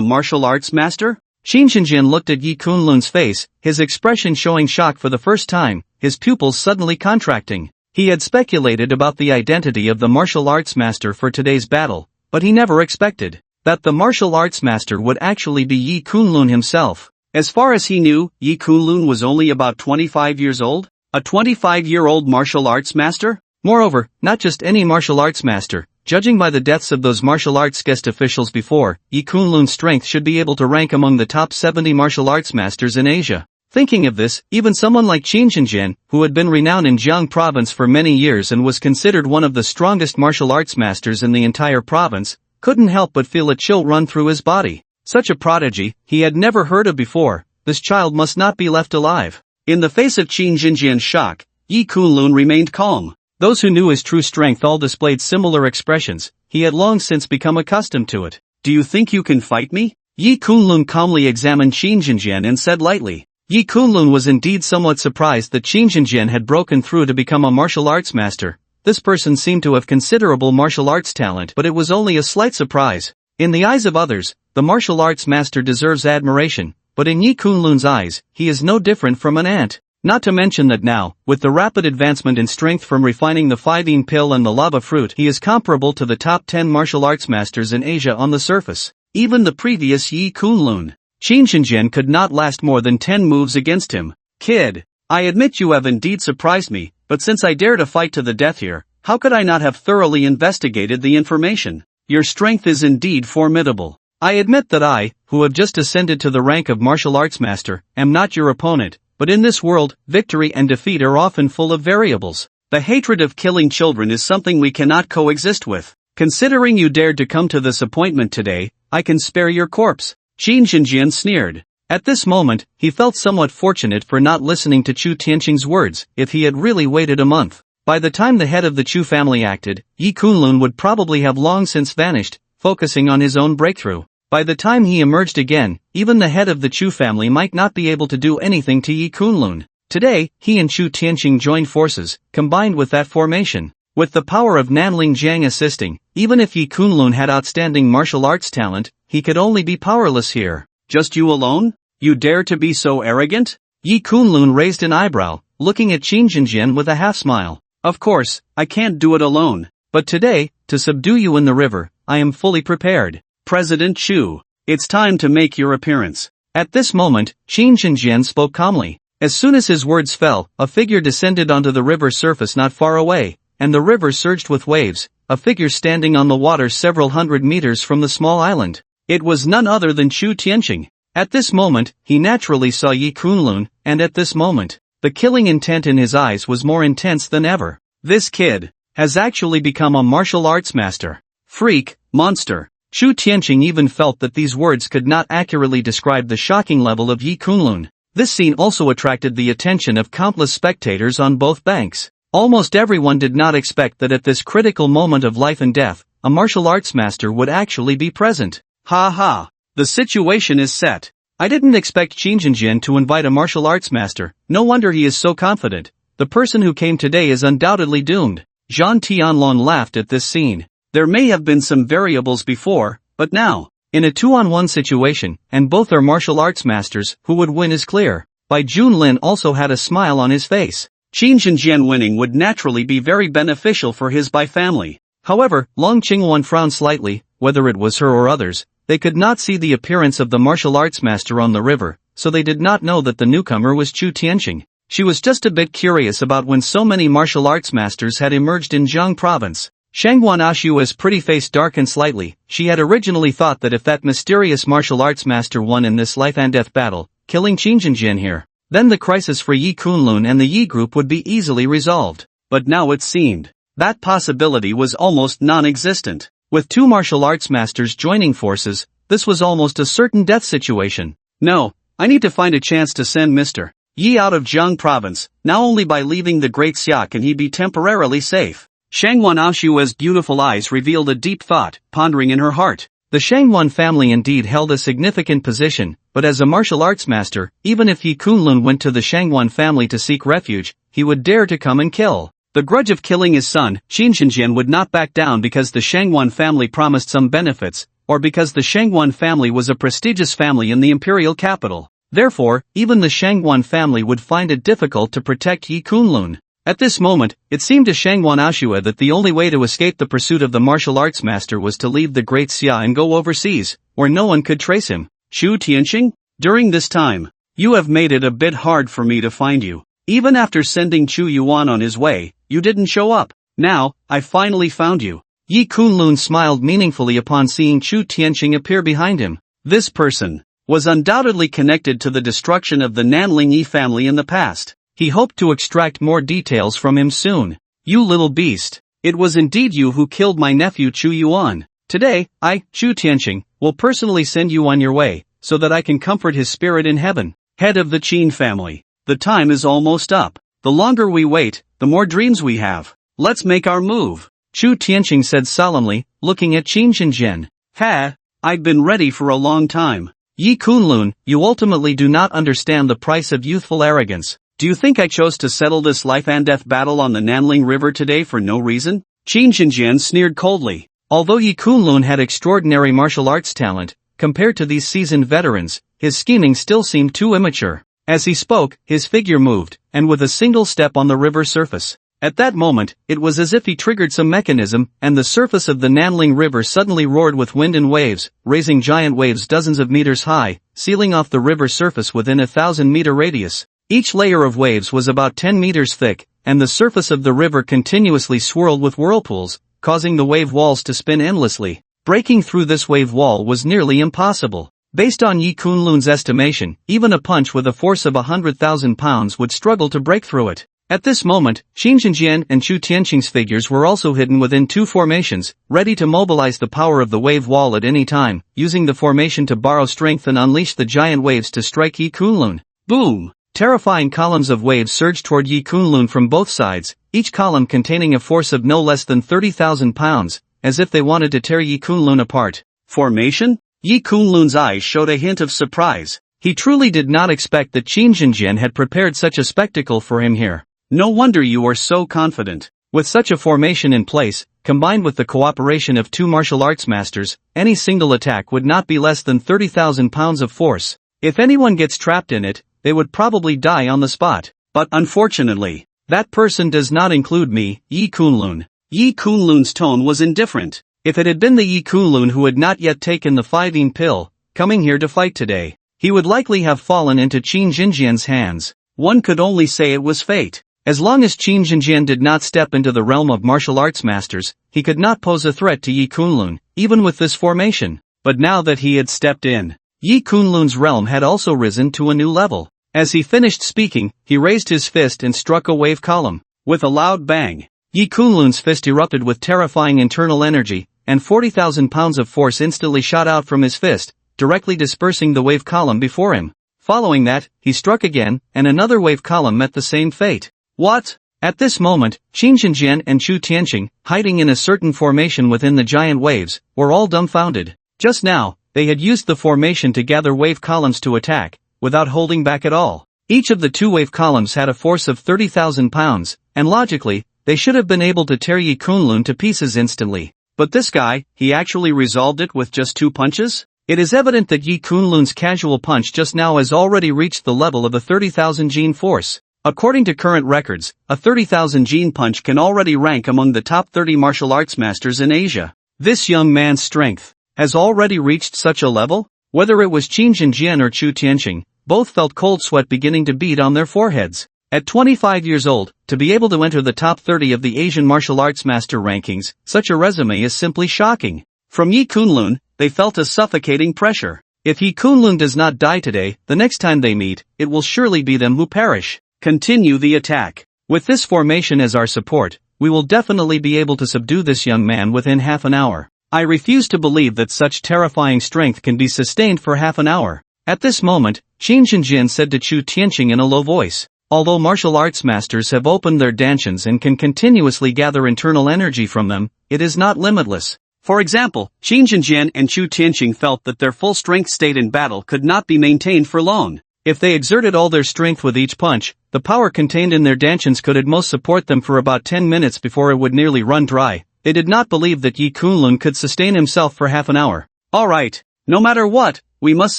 martial arts master?" Qin Zhenjian looked at Yi Kunlun's face, his expression showing shock for the first time, his pupils suddenly contracting. He had speculated about the identity of the martial arts master for today's battle, but he never expected that the martial arts master would actually be Yi Kunlun himself. As far as he knew, Yi Kunlun was only about 25 years old? A 25-year-old martial arts master? Moreover, not just any martial arts master. Judging by the deaths of those martial arts guest officials before, Yi Kunlun's strength should be able to rank among the top 70 martial arts masters in Asia. Thinking of this, even someone like Qin Zhenjian, who had been renowned in Jiang province for many years and was considered one of the strongest martial arts masters in the entire province, couldn't help but feel a chill run through his body. Such a prodigy, he had never heard of before. This child must not be left alive. In the face of Qin Zhenjian's shock, Yi Kunlun remained calm. Those who knew his true strength all displayed similar expressions. He had long since become accustomed to it. "Do you think you can fight me?" Yi Kunlun calmly examined Qin Zhenjian and said lightly. Yi Kunlun was indeed somewhat surprised that Qin Zhenjian had broken through to become a martial arts master. This person seemed to have considerable martial arts talent, but it was only a slight surprise. In the eyes of others, the martial arts master deserves admiration, but in Yi Kunlun's eyes, he is no different from an ant. Not to mention that now, with the rapid advancement in strength from refining the Fidine pill and the lava fruit, he is comparable to the top 10 martial arts masters in Asia on the surface. Even the previous Yi Kunlun, Chingan could not last more than 10 moves against him. Kid, I admit you have indeed surprised me, but since I dare to fight to the death here, how could I not have thoroughly investigated the information? Your strength is indeed formidable. I admit that I, who have just ascended to the rank of martial arts master, am not your opponent, but in this world, victory and defeat are often full of variables. The hatred of killing children is something we cannot coexist with. Considering you dared to come to this appointment today, I can spare your corpse. Chingan sneered. At this moment, he felt somewhat fortunate for not listening to Chu Tianqing's words. If he had really waited a month, by the time the head of the Chu family acted, Yi Kunlun would probably have long since vanished, focusing on his own breakthrough. By the time he emerged again, even the head of the Chu family might not be able to do anything to Yi Kunlun. Today, he and Chu Tianqing joined forces, combined with that formation. With the power of Nanling Jiang assisting, even if Yi Kunlun had outstanding martial arts talent, he could only be powerless here. Just you alone? You dare to be so arrogant? Yi Kunlun raised an eyebrow, looking at Chingan with a half-smile. Of course, I can't do it alone. But today, to subdue you in the river, I am fully prepared. President Chu, it's time to make your appearance. At this moment, Chingan spoke calmly. As soon as his words fell, a figure descended onto the river surface not far away, and the river surged with waves, a figure standing on the water several hundred meters from the small island. It was none other than Chu Tianqing. At this moment, he naturally saw Yi Kunlun, and at this moment, the killing intent in his eyes was more intense than ever. This kid has actually become a martial arts master. Freak, monster. Chu Tianqing even felt that these words could not accurately describe the shocking level of Yi Kunlun. This scene also attracted the attention of countless spectators on both banks. Almost everyone did not expect that at this critical moment of life and death, a martial arts master would actually be present. Ha ha. The situation is set. I didn't expect Chingan to invite a martial arts master. No wonder he is so confident. The person who came today is undoubtedly doomed. Zhang Tianlong laughed at this scene. There may have been some variables before, but now, in a 2-on-1 situation, and both are martial arts masters, who would win is clear. Bai Junlin also had a smile on his face. Chingan winning would naturally be very beneficial for his Bai family. However, Long Qingwan frowned slightly. Whether it was her or others, they could not see the appearance of the martial arts master on the river, so they did not know that the newcomer was Chu Tianqing. She was just a bit curious about when so many martial arts masters had emerged in Jiang province. Shangwan Ashua's pretty face darkened slightly. She had originally thought that if that mysterious martial arts master won in this life and death battle, killing Chingan here, then the crisis for Yi Kunlun and the Yi group would be easily resolved. But now it seemed that possibility was almost non-existent. With two martial arts masters joining forces, this was almost a certain death situation. No, I need to find a chance to send Mr. Yi out of Jiang province. Now only by leaving the Great Xia can he be temporarily safe. Shangwan Ashua's beautiful eyes revealed a deep thought, pondering in her heart. The Shangwan family indeed held a significant position, but as a martial arts master, even if Yi Kunlun went to the Shangwan family to seek refuge, he would dare to come and kill. The grudge of killing his son, Chingan would not back down because the Shangwan family promised some benefits, or because the Shangwan family was a prestigious family in the imperial capital. Therefore, even the Shangwan family would find it difficult to protect Yi Kunlun. At this moment, it seemed to Shangwan Ashua that the only way to escape the pursuit of the martial arts master was to leave the Great Xia and go overseas, where no one could trace him. Chu Tianqing? During this time, you have made it a bit hard for me to find you. Even after sending Chu Yuan on his way, you didn't show up. Now, I finally found you. Yi Kunlun smiled meaningfully upon seeing Chu Tianqing appear behind him. This person was undoubtedly connected to the destruction of the Nanling Yi family in the past. He hoped to extract more details from him soon. You little beast. It was indeed you who killed my nephew Chu Yuan. Today, I, Chu Tianqing, will personally send you on your way, so that I can comfort his spirit in heaven. Head of the Qin family. The time is almost up. The longer we wait, the more dreams we have. Let's make our move. Chu Tianqing said solemnly, looking at Chingan. Ha! I've been ready for a long time. Yi Kunlun, you ultimately do not understand the price of youthful arrogance. Do you think I chose to settle this life and death battle on the Nanling River today for no reason? Chingan sneered coldly. Although Yi Kunlun had extraordinary martial arts talent, compared to these seasoned veterans, his scheming still seemed too immature. As he spoke, his figure moved, and with a single step on the river surface, At that moment, it was as if he triggered some mechanism, and the surface of the Nanling River suddenly roared with wind and waves, raising giant waves dozens of meters high, sealing off the river's surface within a 1,000-meter radius. Each layer of waves was about 10 meters thick, and the surface of the river continuously swirled with whirlpools, causing the wave walls to spin endlessly. Breaking through this wave wall was nearly impossible. Based on Yi Kunlun's estimation, even a punch with a force of 100,000 pounds would struggle to break through it. At this moment, Xing Jinjian and Chu Tianqing's figures were also hidden within two formations, ready to mobilize the power of the wave wall at any time, using the formation to borrow strength and unleash the giant waves to strike Yi Kunlun. Boom! Terrifying columns of waves surged toward Yi Kunlun from both sides, each column containing a force of no less than 30,000 pounds, as if they wanted to tear Yi Kunlun apart. Formation? Yi Kunlun's eyes showed a hint of surprise. He truly did not expect that Qin Jinjian had prepared such a spectacle for him here. No wonder you are so confident. With such a formation in place, combined with the cooperation of two martial arts masters, any single attack would not be less than 30,000 pounds of force. If anyone gets trapped in it, they would probably die on the spot. But unfortunately, that person does not include me, Yi Kunlun. Yi Kunlun's tone was indifferent. If it had been the Yi Kunlun who had not yet taken the fighting pill, coming here to fight today, he would likely have fallen into Qin Jinjian's hands. One could only say it was fate. As long as Qin Jinjian did not step into the realm of martial arts masters, he could not pose a threat to Yi Kunlun, even with this formation. But now that he had stepped in, Yi Kunlun's realm had also risen to a new level. As he finished speaking, he raised his fist and struck a wave column. With a loud bang, Yi Kunlun's fist erupted with terrifying internal energy, and 40,000 pounds of force instantly shot out from his fist, directly dispersing the wave column before him. Following that, he struck again, and another wave column met the same fate. What? At this moment, Qin Jinjian and Chu Tianqing, hiding in a certain formation within the giant waves, were all dumbfounded. Just now, they had used the formation to gather wave columns to attack, without holding back at all. Each of the two wave columns had a force of 30,000 pounds, and logically, they should have been able to tear Yi Kunlun to pieces instantly. But this guy, he actually resolved it with just two punches? It is evident that Yi Kunlun's casual punch just now has already reached the level of a 30,000 gene force. According to current records, a 30,000 gene punch can already rank among the top 30 martial arts masters in Asia. This young man's strength has already reached such a level? Whether it was Qin Jinjian or Chu Tianqing, both felt cold sweat beginning to bead on their foreheads. At 25 years old, to be able to enter the top 30 of the Asian martial arts master rankings, such a resume is simply shocking. From Yi Kunlun, they felt a suffocating pressure. If Yi Kunlun does not die today, the next time they meet, it will surely be them who perish. Continue the attack. With this formation as our support, we will definitely be able to subdue this young man within half an hour. I refuse to believe that such terrifying strength can be sustained for half an hour. At this moment, Qin Jinjian said to Chu Tianqing in a low voice, although martial arts masters have opened their dantians and can continuously gather internal energy from them, it is not limitless. For example, Qin Jinjian and Chu Tianqing felt that their full strength state in battle could not be maintained for long. If they exerted all their strength with each punch, the power contained in their dantians could at most support them for about 10 minutes before it would nearly run dry. They did not believe that Yi Kunlun could sustain himself for half an hour. Alright, no matter what, we must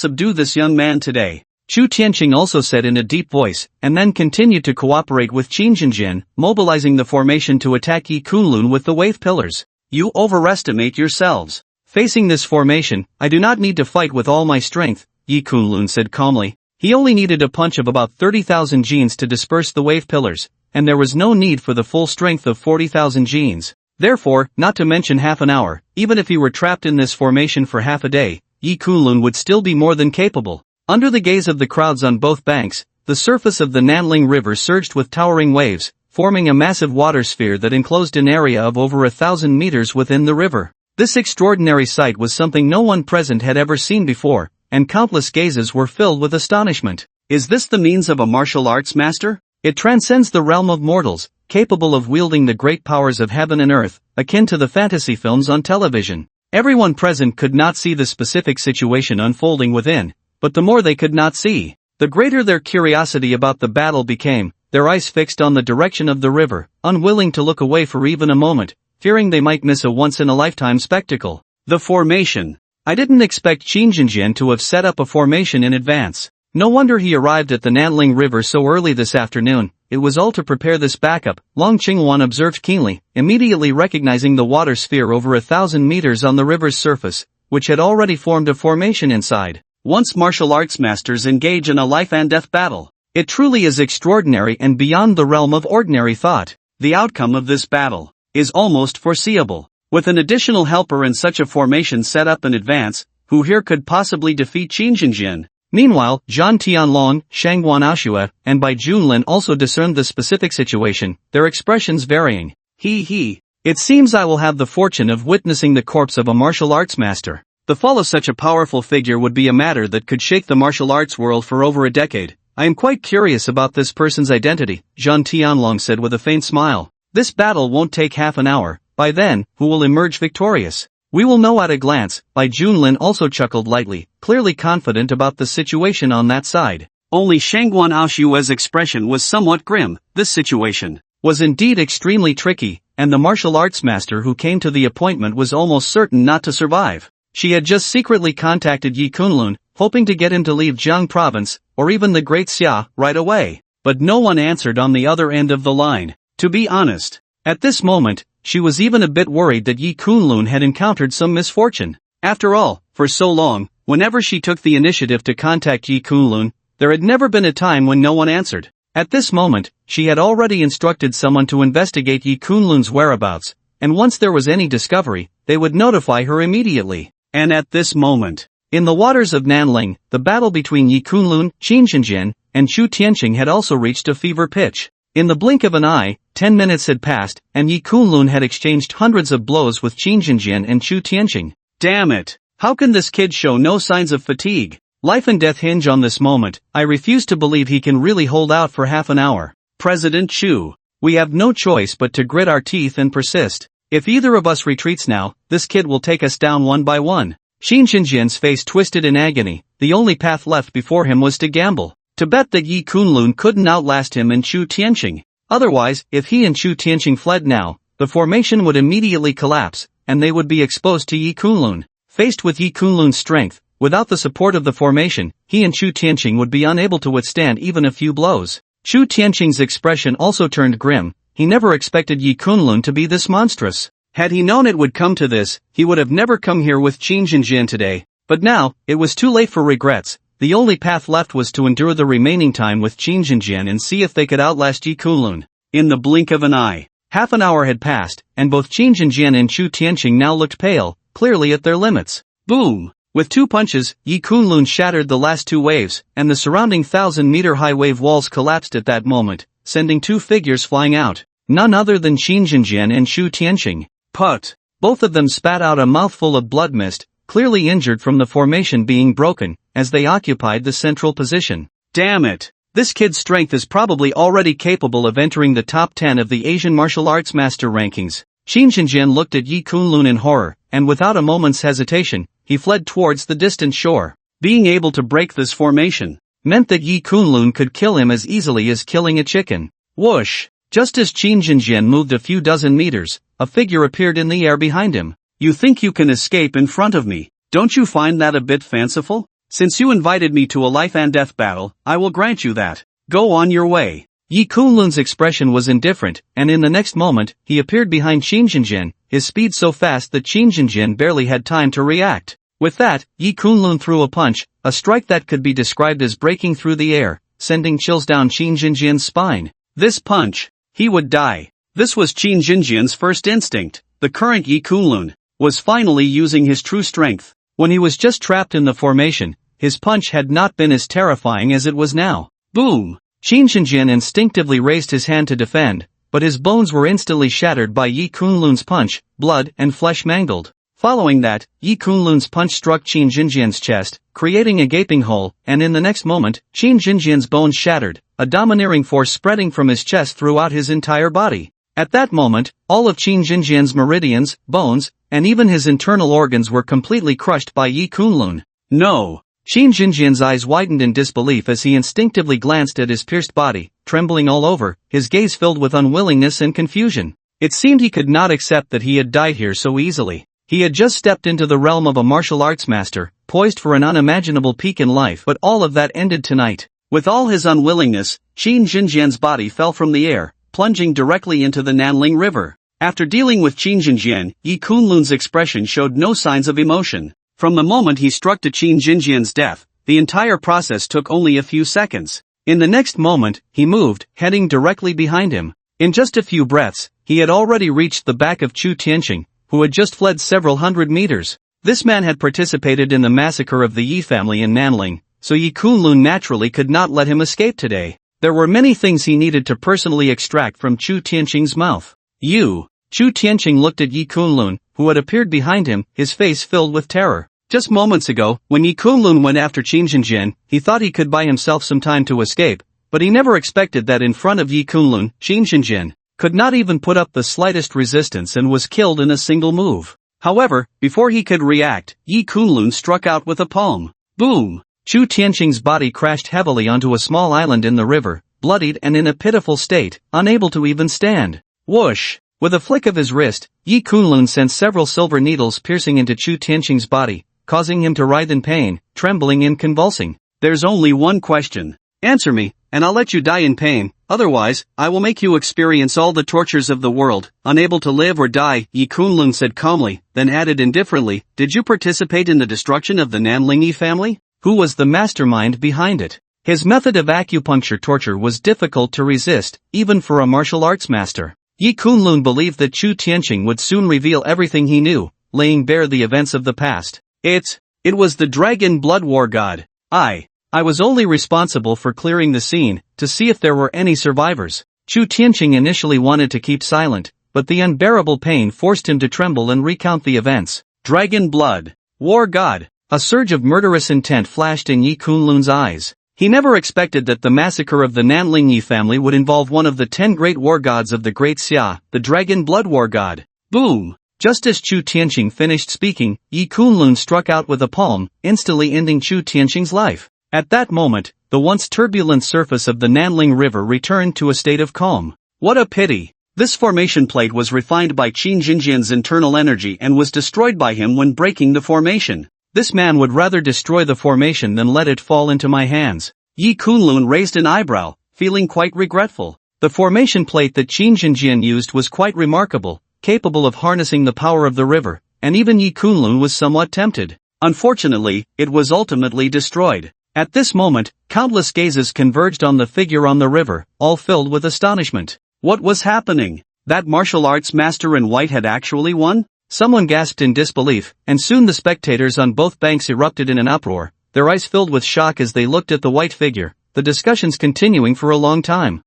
subdue this young man today. Chu Tianqing also said in a deep voice, and then continued to cooperate with Qin Jinjian, mobilizing the formation to attack Yi Kunlun with the wave pillars. You overestimate yourselves. Facing this formation, I do not need to fight with all my strength, Yi Kunlun said calmly. He only needed a punch of about 30,000 genes to disperse the wave pillars, and there was no need for the full strength of 40,000 genes. Therefore, not to mention half an hour, even if he were trapped in this formation for half a day, Yi Kunlun would still be more than capable. Under the gaze of the crowds on both banks, the surface of the Nanling River surged with towering waves, forming a massive water sphere that enclosed an area of over 1,000 meters within the river. This extraordinary sight was something no one present had ever seen before, and countless gazes were filled with astonishment. Is this the means of a martial arts master? It transcends the realm of mortals, capable of wielding the great powers of heaven and earth, akin to the fantasy films on television. Everyone present could not see the specific situation unfolding within, but the more they could not see, the greater their curiosity about the battle became, their eyes fixed on the direction of the river, unwilling to look away for even a moment, fearing they might miss a once-in-a-lifetime spectacle. The formation. I didn't expect Qin Jinjian to have set up a formation in advance. No wonder he arrived at the Nanling River so early this afternoon, it was all to prepare this backup, Long Qingwan observed keenly, immediately recognizing the water sphere over 1,000 meters on the river's surface, which had already formed a formation inside. Once martial arts masters engage in a life-and-death battle, it truly is extraordinary and beyond the realm of ordinary thought. The outcome of this battle is almost foreseeable. With an additional helper in such a formation set up in advance, who here could possibly defeat Qingjin? Meanwhile, Zhan Tianlong, Shangguan Aoshue, and Bai Junlin also discerned the specific situation, their expressions varying. It seems I will have the fortune of witnessing the corpse of a martial arts master. The fall of such a powerful figure would be a matter that could shake the martial arts world for over a decade. I am quite curious about this person's identity, Zhan Tianlong said with a faint smile. This battle won't take half an hour. By then, who will emerge victorious? We will know at a glance. Bai Junlin also chuckled lightly, clearly confident about the situation on that side. Only Shangguan Aoshue's expression was somewhat grim. This situation was indeed extremely tricky, and the martial arts master who came to the appointment was almost certain not to survive. She had just secretly contacted Yi Kunlun, hoping to get him to leave Jiang province, or even the Great Xia, right away. But no one answered on the other end of the line. To be honest, at this moment, she was even a bit worried that Yi Kunlun had encountered some misfortune. After all, for so long, whenever she took the initiative to contact Yi Kunlun, there had never been a time when no one answered. At this moment, she had already instructed someone to investigate Yi Kunlun's whereabouts, and once there was any discovery, they would notify her immediately. And at this moment, in the waters of Nanling, the battle between Yi Kunlun, Qingjin, and Chu Tianqing had also reached a fever pitch. In the blink of an eye, 10 minutes had passed, and Yi Kunlun had exchanged hundreds of blows with Qingjin and Chu Tianqing. Damn it! How can this kid show no signs of fatigue? Life and death hinge on this moment. I refuse to believe he can really hold out for half an hour. President Chu, we have no choice but to grit our teeth and persist. If either of us retreats now, this kid will take us down one by one. Qingjin's face twisted in agony. The only path left before him was to gamble. To bet that Yi Kunlun couldn't outlast him and Chu Tianqing. Otherwise, if he and Chu Tianqing fled now, the formation would immediately collapse, and they would be exposed to Yi Kunlun. Faced with Yi Kunlun's strength, without the support of the formation, he and Chu Tianqing would be unable to withstand even a few blows. Chu Tianqing's expression also turned grim. He never expected Yi Kunlun to be this monstrous. Had he known it would come to this, he would have never come here with Qingjin today. But now, it was too late for regrets. The only path left was to endure the remaining time with Qingjin and see if they could outlast Yi Kunlun. In the blink of an eye, half an hour had passed, and both Qingjin and Chu Tianqing now looked pale, clearly at their limits. Boom! With two punches, Yi Kunlun shattered the last two waves, and the surrounding 1,000-meter-high wave walls collapsed at that moment, sending two figures flying out. None other than Qingjin and Chu Tianqing. Put! Both of them spat out a mouthful of blood mist, clearly injured from the formation being broken, as they occupied the central position. Damn it! This kid's strength is probably already capable of entering the top 10 of the Asian martial arts master rankings. Qingjin looked at Yi Kunlun in horror, and without a moment's hesitation, he fled towards the distant shore. Being able to break this formation meant that Yi Kunlun could kill him as easily as killing a chicken. Whoosh! Just as Qingjin moved a few dozen meters, a figure appeared in the air behind him. You think you can escape in front of me? Don't you find that a bit fanciful? Since you invited me to a life-and-death battle, I will grant you that. Go on your way. Yi Kunlun's expression was indifferent, and in the next moment, he appeared behind Qingjin, his speed so fast that Qingjin barely had time to react. With that, Yi Kunlun threw a punch, a strike that could be described as breaking through the air, sending chills down Qingjin's spine. This punch, he would die. This was Qingjin's first instinct. The current Yi Kunlun was finally using his true strength. When he was just trapped in the formation, his punch had not been as terrifying as it was now. Boom! Qingjin instinctively raised his hand to defend, but his bones were instantly shattered by Yi Kunlun's punch, blood and flesh mangled. Following that, Yi Kunlun's punch struck Qingjin's chest, creating a gaping hole, and in the next moment, Qingjin's bones shattered, a domineering force spreading from his chest throughout his entire body. At that moment, all of Qingjin's meridians, bones, and even his internal organs were completely crushed by Yi Kunlun. No! Qingjin's eyes widened in disbelief as he instinctively glanced at his pierced body, trembling all over, his gaze filled with unwillingness and confusion. It seemed he could not accept that he had died here so easily. He had just stepped into the realm of a martial arts master, poised for an unimaginable peak in life, but all of that ended tonight. With all his unwillingness, Qin Jinjian's body fell from the air, plunging directly into the Nanling River. After dealing with Qin Jinjian, Yi Kunlun's expression showed no signs of emotion. From the moment he struck to Qin Jinjian's death, the entire process took only a few seconds. In the next moment, he moved, heading directly behind him. In just a few breaths, he had already reached the back of Chu Tianqing, who had just fled several hundred meters. This man had participated in the massacre of the Yi family in Nanling, so Yi Kunlun naturally could not let him escape today. There were many things he needed to personally extract from Chu Tianqing's mouth. You! Chu Tianqing looked at Yi Kunlun, who had appeared behind him, his face filled with terror. Just moments ago, when Yi Kunlun went after Qin Jinjian, he thought he could buy himself some time to escape, but he never expected that in front of Yi Kunlun, Qin Jinjian could not even put up the slightest resistance and was killed in a single move. However, before he could react, Yi Kunlun struck out with a palm. Boom! Chu Tianqing's body crashed heavily onto a small island in the river, bloodied and in a pitiful state, unable to even stand. Whoosh! With a flick of his wrist, Yi Kunlun sent several silver needles piercing into Chu Tianqing's body, causing him to writhe in pain, trembling and convulsing. There's only one question. Answer me, and I'll let you die in pain, otherwise, I will make you experience all the tortures of the world, unable to live or die, Yi Kunlun said calmly, then added indifferently, did you participate in the destruction of the Nanling Yi family? Who was the mastermind behind it? His method of acupuncture torture was difficult to resist, even for a martial arts master. Yi Kunlun believed that Chu Tianqing would soon reveal everything he knew, laying bare the events of the past. It was the dragon blood war god. I was only responsible for clearing the scene, to see if there were any survivors. Chu Tianqing initially wanted to keep silent, but the unbearable pain forced him to tremble and recount the events. Dragon blood. War god. A surge of murderous intent flashed in Yi Kunlun's eyes. He never expected that the massacre of the Nanling Yi family would involve one of the 10 great war gods of the Great Xia, the dragon blood war god. Boom! Just as Chu Tianqing finished speaking, Yi Kunlun struck out with a palm, instantly ending Chu Tianqing's life. At that moment, the once turbulent surface of the Nanling River returned to a state of calm. What a pity! This formation plate was refined by Qin Jinjian's internal energy and was destroyed by him when breaking the formation. This man would rather destroy the formation than let it fall into my hands. Yi Kunlun raised an eyebrow, feeling quite regretful. The formation plate that Qin Jinjian used was quite remarkable, capable of harnessing the power of the river, and even Yi Kunlun was somewhat tempted. Unfortunately, it was ultimately destroyed. At this moment, countless gazes converged on the figure on the river, all filled with astonishment. What was happening? That martial arts master in white had actually won? Someone gasped in disbelief, and soon the spectators on both banks erupted in an uproar, their eyes filled with shock as they looked at the white figure, the discussions continuing for a long time.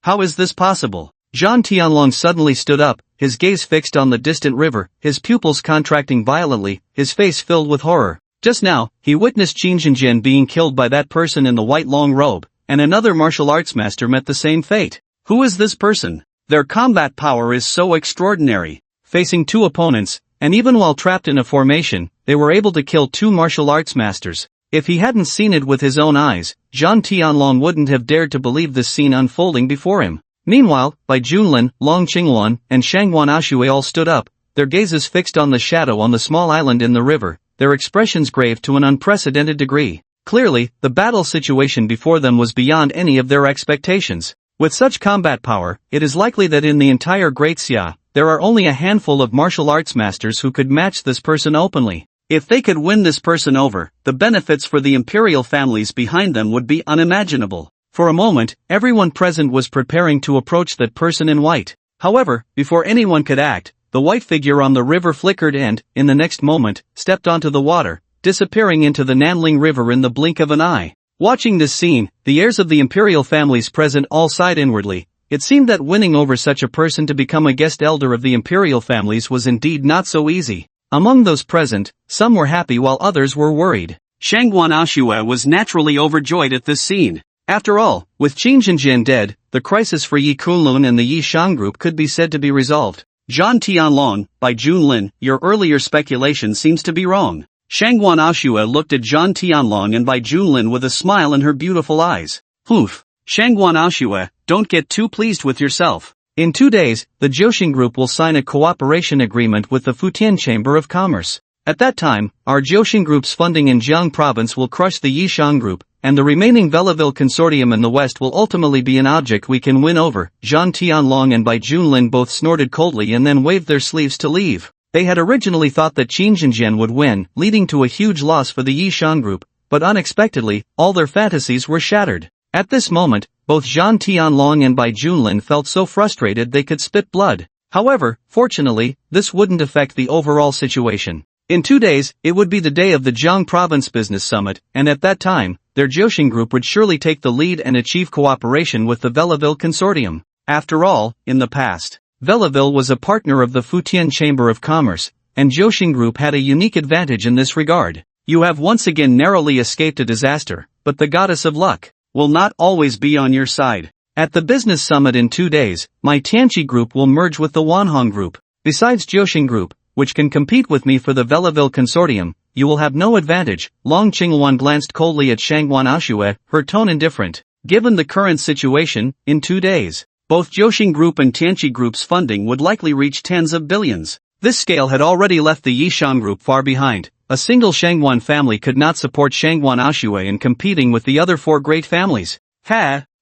How is this possible? Zhang Tianlong suddenly stood up, his gaze fixed on the distant river, his pupils contracting violently, his face filled with horror. Just now, he witnessed Qin Jinjian being killed by that person in the white long robe, and another martial arts master met the same fate. Who is this person? Their combat power is so extraordinary. Facing two opponents, and even while trapped in a formation, they were able to kill two martial arts masters. If he hadn't seen it with his own eyes, Zhang Tianlong wouldn't have dared to believe this scene unfolding before him. Meanwhile, Bai Junlin, Long Qingluan, and Shangguan Ashui all stood up, their gazes fixed on the shadow on the small island in the river, their expressions grave to an unprecedented degree. Clearly, the battle situation before them was beyond any of their expectations. With such combat power, it is likely that in the entire Great Xia, there are only a handful of martial arts masters who could match this person openly. If they could win this person over, the benefits for the imperial families behind them would be unimaginable. For a moment, everyone present was preparing to approach that person in white. However, before anyone could act, the white figure on the river flickered and, in the next moment, stepped onto the water, disappearing into the Nanling River in the blink of an eye. Watching this scene, the heirs of the imperial families present all sighed inwardly. It seemed that winning over such a person to become a guest elder of the imperial families was indeed not so easy. Among those present, some were happy while others were worried. Shangguan Ashui was naturally overjoyed at this scene. After all, with Qin Jinjian dead, the crisis for Yi Kunlun and the Yi Shang group could be said to be resolved. Zhang Tianlong, Bai Junlin, your earlier speculation seems to be wrong. Shangguan Ashui looked at Zhang Tianlong and Bai Junlin with a smile in her beautiful eyes. Poof. Shangguan Ashui, don't get too pleased with yourself. In 2 days, the Jiaoxing group will sign a cooperation agreement with the Futian Chamber of Commerce. At that time, our Jiaoxing group's funding in Jiang province will crush the Yi Shang group, and the remaining Belleville consortium in the West will ultimately be an object we can win over. Zhang Tianlong and Bai Junlin both snorted coldly and then waved their sleeves to leave. They had originally thought that Qingjin would win, leading to a huge loss for the Yishan group, but unexpectedly, all their fantasies were shattered. At this moment, both Zhang Tianlong and Bai Junlin felt so frustrated they could spit blood. However, fortunately, this wouldn't affect the overall situation. In 2 days, it would be the day of the Jiang Province Business Summit, and at that time, their Jiaoxing group would surely take the lead and achieve cooperation with the Belleville Consortium. After all, in the past, Belleville was a partner of the Futian Chamber of Commerce, and Jiaoxing group had a unique advantage in this regard. You have once again narrowly escaped a disaster, but the goddess of luck will not always be on your side. At the business summit in 2 days, my Tianqi group will merge with the Wanhong group. Besides Jiaoxing group, which can compete with me for the Belleville consortium, you will have no advantage. Long Qingwan glanced coldly at Shangwan Aoxue, her tone indifferent. Given the current situation, in 2 days, both Jiaoxing group and Tianqi group's funding would likely reach tens of billions. This scale had already left the Yishan group far behind. A single Shangwan family could not support Shangwan Aoxue in competing with the other 4 great families.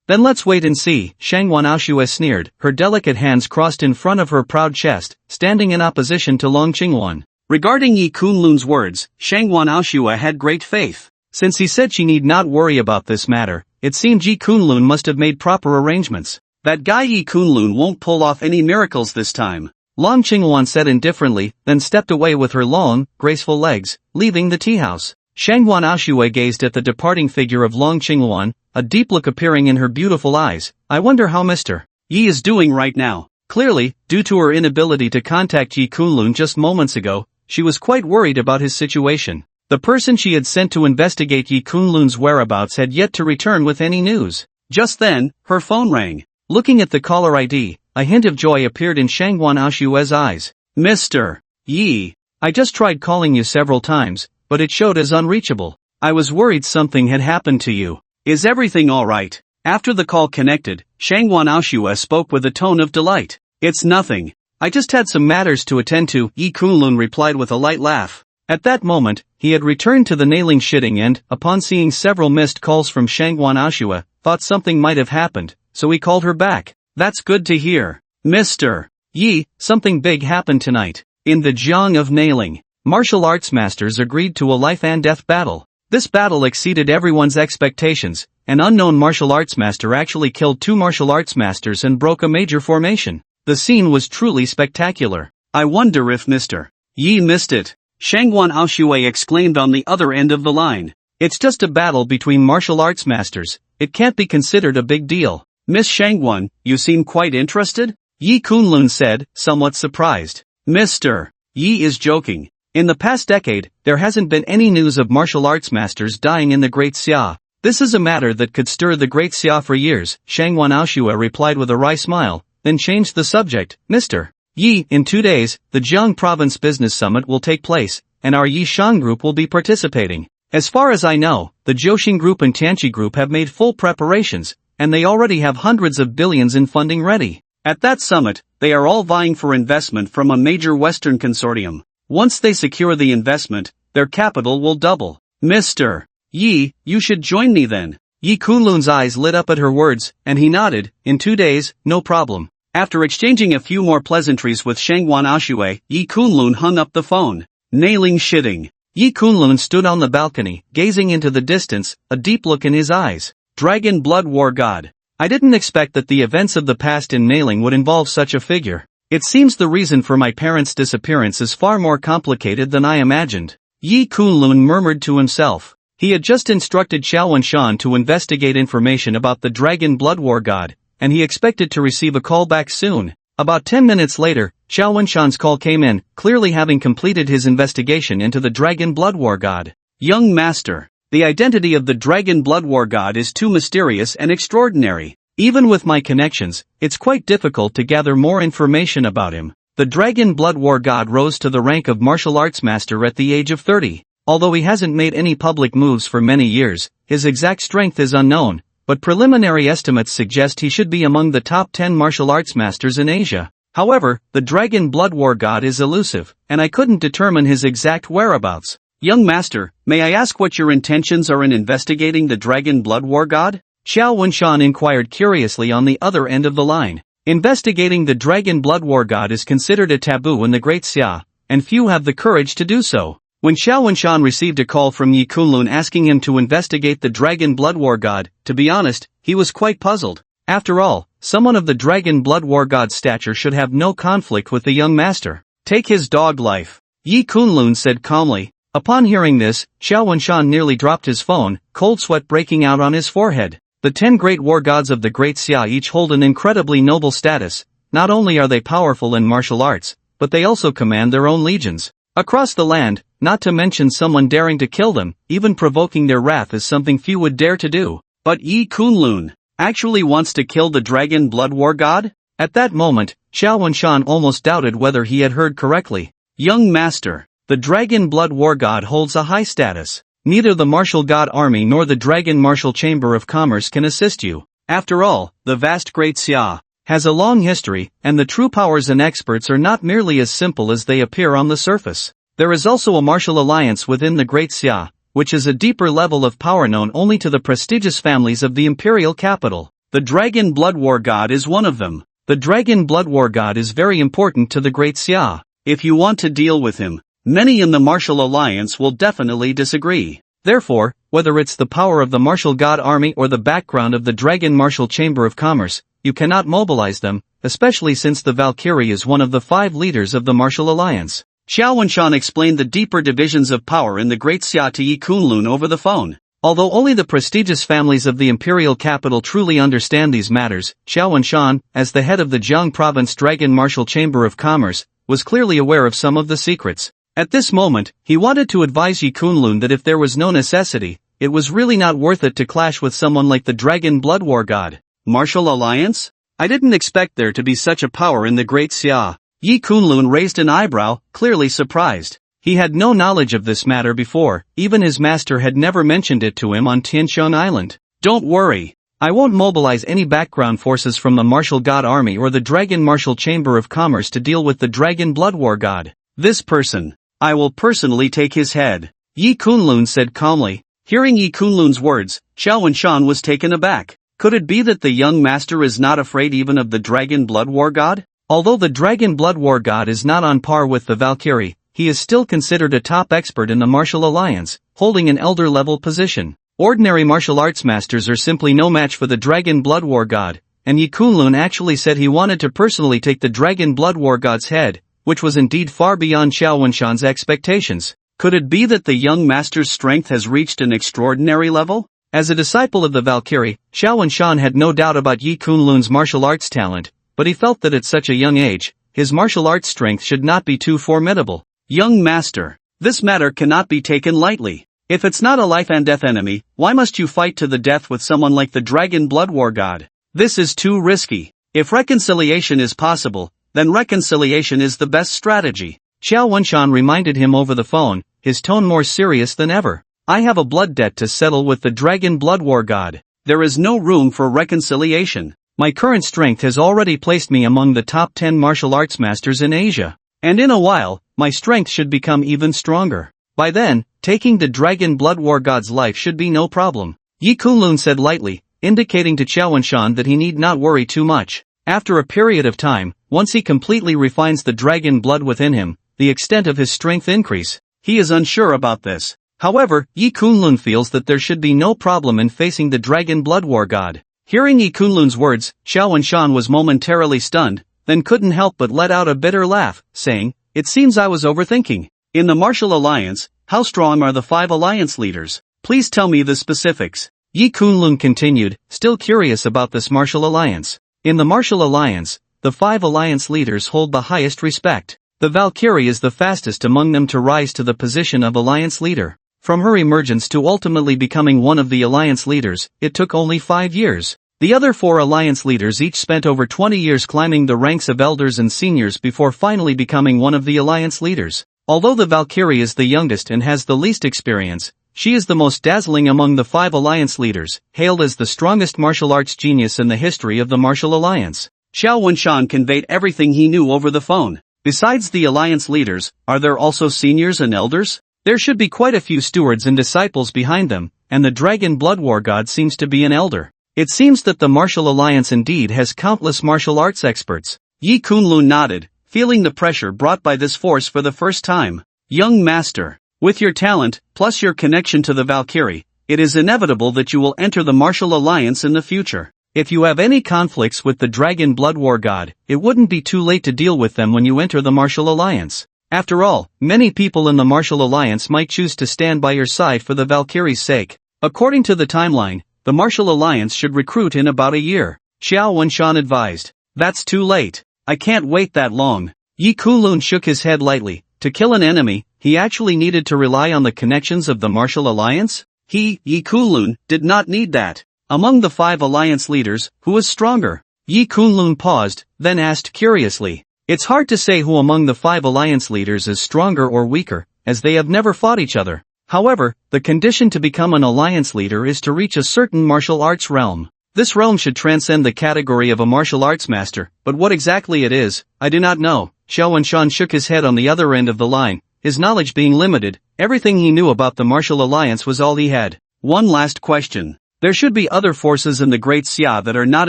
Then let's wait and see, Shangwan Aoxue sneered, her delicate hands crossed in front of her proud chest, standing in opposition to Long Qingwan. Regarding Yi Kunlun's words, Shangwan Aoxue had great faith. Since he said she need not worry about this matter, it seemed Yi Kunlun must have made proper arrangements. That guy Yi Kunlun won't pull off any miracles this time. Long Qingwan said indifferently, then stepped away with her long, graceful legs, leaving the tea house. Shangwan Aoxue gazed at the departing figure of Long Qingwan, a deep look appearing in her beautiful eyes. I wonder how Mr. Yi is doing right now. Clearly, due to her inability to contact Yi Kunlun just moments ago, she was quite worried about his situation. The person she had sent to investigate Yi Kunlun's whereabouts had yet to return with any news. Just then, her phone rang. Looking at the caller ID, a hint of joy appeared in Shangwan Aoxue's eyes. Mr. Yi, I just tried calling you several times, but it showed as unreachable. I was worried something had happened to you. Is everything alright? After the call connected, Shangwan Aoxue spoke with a tone of delight. It's nothing. I just had some matters to attend to, Yi Kunlun replied with a light laugh. At that moment, he had returned to the Nanling shitting and, upon seeing several missed calls from Shangwan Aoxue, thought something might have happened, so he called her back. That's good to hear. Mr. Yi, something big happened tonight. In the Jiang of Nanling, martial arts masters agreed to a life and death battle. This battle exceeded everyone's expectations. An unknown martial arts master actually killed 2 martial arts masters and broke a major formation. The scene was truly spectacular. I wonder if Mr. Yi missed it. Shangwan Aoxue exclaimed on the other end of the line. It's just a battle between martial arts masters. It can't be considered a big deal. Miss Shangwan, you seem quite interested? Yi Kunlun said, somewhat surprised. Mr. Yi is joking. In the past decade, there hasn't been any news of martial arts masters dying in the Great Xia. This is a matter that could stir the Great Xia for years, Shangwan Aoxue replied with a wry smile, then changed the subject. Mr. Yi, in 2 days, the Jiang Province Business Summit will take place, and our Yishan group will be participating. As far as I know, the Jiaoxing group and Tianqi group have made full preparations, and they already have hundreds of billions in funding ready. At that summit, they are all vying for investment from a major Western consortium. Once they secure the investment, their capital will double. Mr. Yi, you should join me then. Yi Kunlun's eyes lit up at her words, and he nodded. In 2 days, no problem. After exchanging a few more pleasantries with Shangwan Aoxue, Yi Kunlun hung up the phone. Nanling shitting. Yi Kunlun stood on the balcony, gazing into the distance, a deep look in his eyes. Dragon Blood War God. I didn't expect that the events of the past in Nanling would involve such a figure. It seems the reason for my parents' disappearance is far more complicated than I imagined. Yi Kunlun murmured to himself. He had just instructed Xiao Wenshan to investigate information about the Dragon Blood War God, and he expected to receive a call back soon. About 10 minutes later, Xiao Wenshan's call came in, clearly having completed his investigation into the Dragon Blood War God. Young master, the identity of the Dragon Blood War God is too mysterious and extraordinary. Even with my connections, it's quite difficult to gather more information about him. The Dragon Blood War God rose to the rank of martial arts master at the age of 30. Although he hasn't made any public moves for many years, his exact strength is unknown, but preliminary estimates suggest he should be among the top 10 martial arts masters in Asia. However, the Dragon Blood War God is elusive, and I couldn't determine his exact whereabouts. Young master, may I ask what your intentions are in investigating the Dragon Blood War God? Xiao Wenshan inquired curiously on the other end of the line. Investigating the Dragon Blood War God is considered a taboo in the Great Xia, and few have the courage to do so. When Xiao Wenshan received a call from Yi Kunlun asking him to investigate the Dragon Blood War God, to be honest, he was quite puzzled. After all, someone of the Dragon Blood War God's stature should have no conflict with the young master. Take his dog life, Yi Kunlun said calmly. Upon hearing this, Xiao Wenshan nearly dropped his phone, cold sweat breaking out on his forehead. The 10 great war gods of the Great Xia each hold an incredibly noble status. Not only are they powerful in martial arts, but they also command their own legions across the land, not to mention someone daring to kill them, even provoking their wrath is something few would dare to do. But Yi Kunlun actually wants to kill the Dragon Blood War God? At that moment, Xiao Wenshan almost doubted whether he had heard correctly. Young master, the Dragon Blood War God holds a high status. Neither the Martial God Army nor the Dragon Martial Chamber of Commerce can assist you. After all, the vast Great Xia has a long history, and the true powers and experts are not merely as simple as they appear on the surface. There is also a martial alliance within the Great Xia, which is a deeper level of power known only to the prestigious families of the imperial capital. The Dragon Blood War God is one of them. The Dragon Blood War God is very important to the Great Xia. If you want to deal with him, many in the martial alliance will definitely disagree. Therefore, whether it's the power of the Martial God Army or the background of the Dragon Martial Chamber of Commerce, you cannot mobilize them, especially since the Valkyrie is one of the 5 leaders of the martial alliance. Xiao Wenshan explained the deeper divisions of power in the Great Xia to Yi Kunlun over the phone. Although only the prestigious families of the imperial capital truly understand these matters, Xiao Wenshan, as the head of the Jiang province Dragon Martial Chamber of Commerce, was clearly aware of some of the secrets. At this moment, he wanted to advise Yi Kunlun that if there was no necessity, it was really not worth it to clash with someone like the Dragon Blood War God. Martial alliance? I didn't expect there to be such a power in the Great Xia. Yi Kunlun raised an eyebrow, clearly surprised. He had no knowledge of this matter before, even his master had never mentioned it to him on Tiansheng Island. Don't worry. I won't mobilize any background forces from the Martial God Army or the Dragon Martial Chamber of Commerce to deal with the Dragon Blood War God. This person, I will personally take his head, Yi Kunlun said calmly. Hearing Yi Kunlun's words, Xiao Wenshan was taken aback. Could it be that the young master is not afraid even of the Dragon Blood War God? Although the Dragon Blood War God is not on par with the Valkyrie, he is still considered a top expert in the martial alliance, holding an elder-level position. Ordinary martial arts masters are simply no match for the Dragon Blood War God, and Yi Kunlun actually said he wanted to personally take the Dragon Blood War God's head, which was indeed far beyond Xiao Wenshan's expectations. Could it be that the young master's strength has reached an extraordinary level? As a disciple of the Valkyrie, Xiao Wenshan had no doubt about Yi Kunlun's martial arts talent, but he felt that at such a young age, his martial arts strength should not be too formidable. Young master, this matter cannot be taken lightly. If it's not a life and death enemy, why must you fight to the death with someone like the Dragon Blood War God? This is too risky. If reconciliation is possible, then reconciliation is the best strategy. Xiao Wenshan reminded him over the phone, his tone more serious than ever. I have a blood debt to settle with the Dragon Blood War God. There is no room for reconciliation. My current strength has already placed me among the top 10 martial arts masters in Asia. And in a while, my strength should become even stronger. By then, taking the Dragon Blood War God's life should be no problem. Yi Kunlun said lightly, indicating to Xiao Wenshan that he need not worry too much. After a period of time, once he completely refines the dragon blood within him, the extent of his strength increase. He is unsure about this. However, Yi Kunlun feels that there should be no problem in facing the Dragon Blood War God. Hearing Yi Kunlun's words, Xiao Wenshan was momentarily stunned, then couldn't help but let out a bitter laugh, saying, "It seems I was overthinking. In the Martial Alliance, how strong are the 5 alliance leaders? Please tell me the specifics." Yi Kunlun continued, still curious about this martial alliance. In the Martial Alliance, the 5 alliance leaders hold the highest respect. The Valkyrie is the fastest among them to rise to the position of alliance leader. From her emergence to ultimately becoming one of the alliance leaders, it took only 5 years. The other 4 alliance leaders each spent over 20 years climbing the ranks of elders and seniors before finally becoming one of the alliance leaders. Although the Valkyrie is the youngest and has the least experience, she is the most dazzling among the 5 alliance leaders, hailed as the strongest martial arts genius in the history of the Martial Alliance. Xiao Wenshan conveyed everything he knew over the phone. Besides the alliance leaders, are there also seniors and elders? There should be quite a few stewards and disciples behind them, and the Dragon Blood War God seems to be an elder. It seems that the martial alliance indeed has countless martial arts experts. Yi Kunlun nodded, feeling the pressure brought by this force for the first time. Young master, with your talent, plus your connection to the Valkyrie, it is inevitable that you will enter the martial alliance in the future. If you have any conflicts with the Dragon Blood War God, it wouldn't be too late to deal with them when you enter the martial alliance. After all, many people in the martial alliance might choose to stand by your side for the Valkyrie's sake. According to the timeline, the martial alliance should recruit in about a year. Xiao Wenshan advised. That's too late. I can't wait that long. Yi Kunlun shook his head lightly. To kill an enemy, he actually needed to rely on the connections of the martial alliance? Yi Kunlun, did not need that. Among the 5 alliance leaders, who was stronger? Yi Kunlun paused, then asked curiously. It's hard to say who among the 5 alliance leaders is stronger or weaker, as they have never fought each other. However, the condition to become an alliance leader is to reach a certain martial arts realm. This realm should transcend the category of a martial arts master, but what exactly it is, I do not know. Xiao Wenshan shook his head on the other end of the line, his knowledge being limited. Everything he knew about the martial alliance was all he had. One last question. There should be other forces in the Great Xia that are not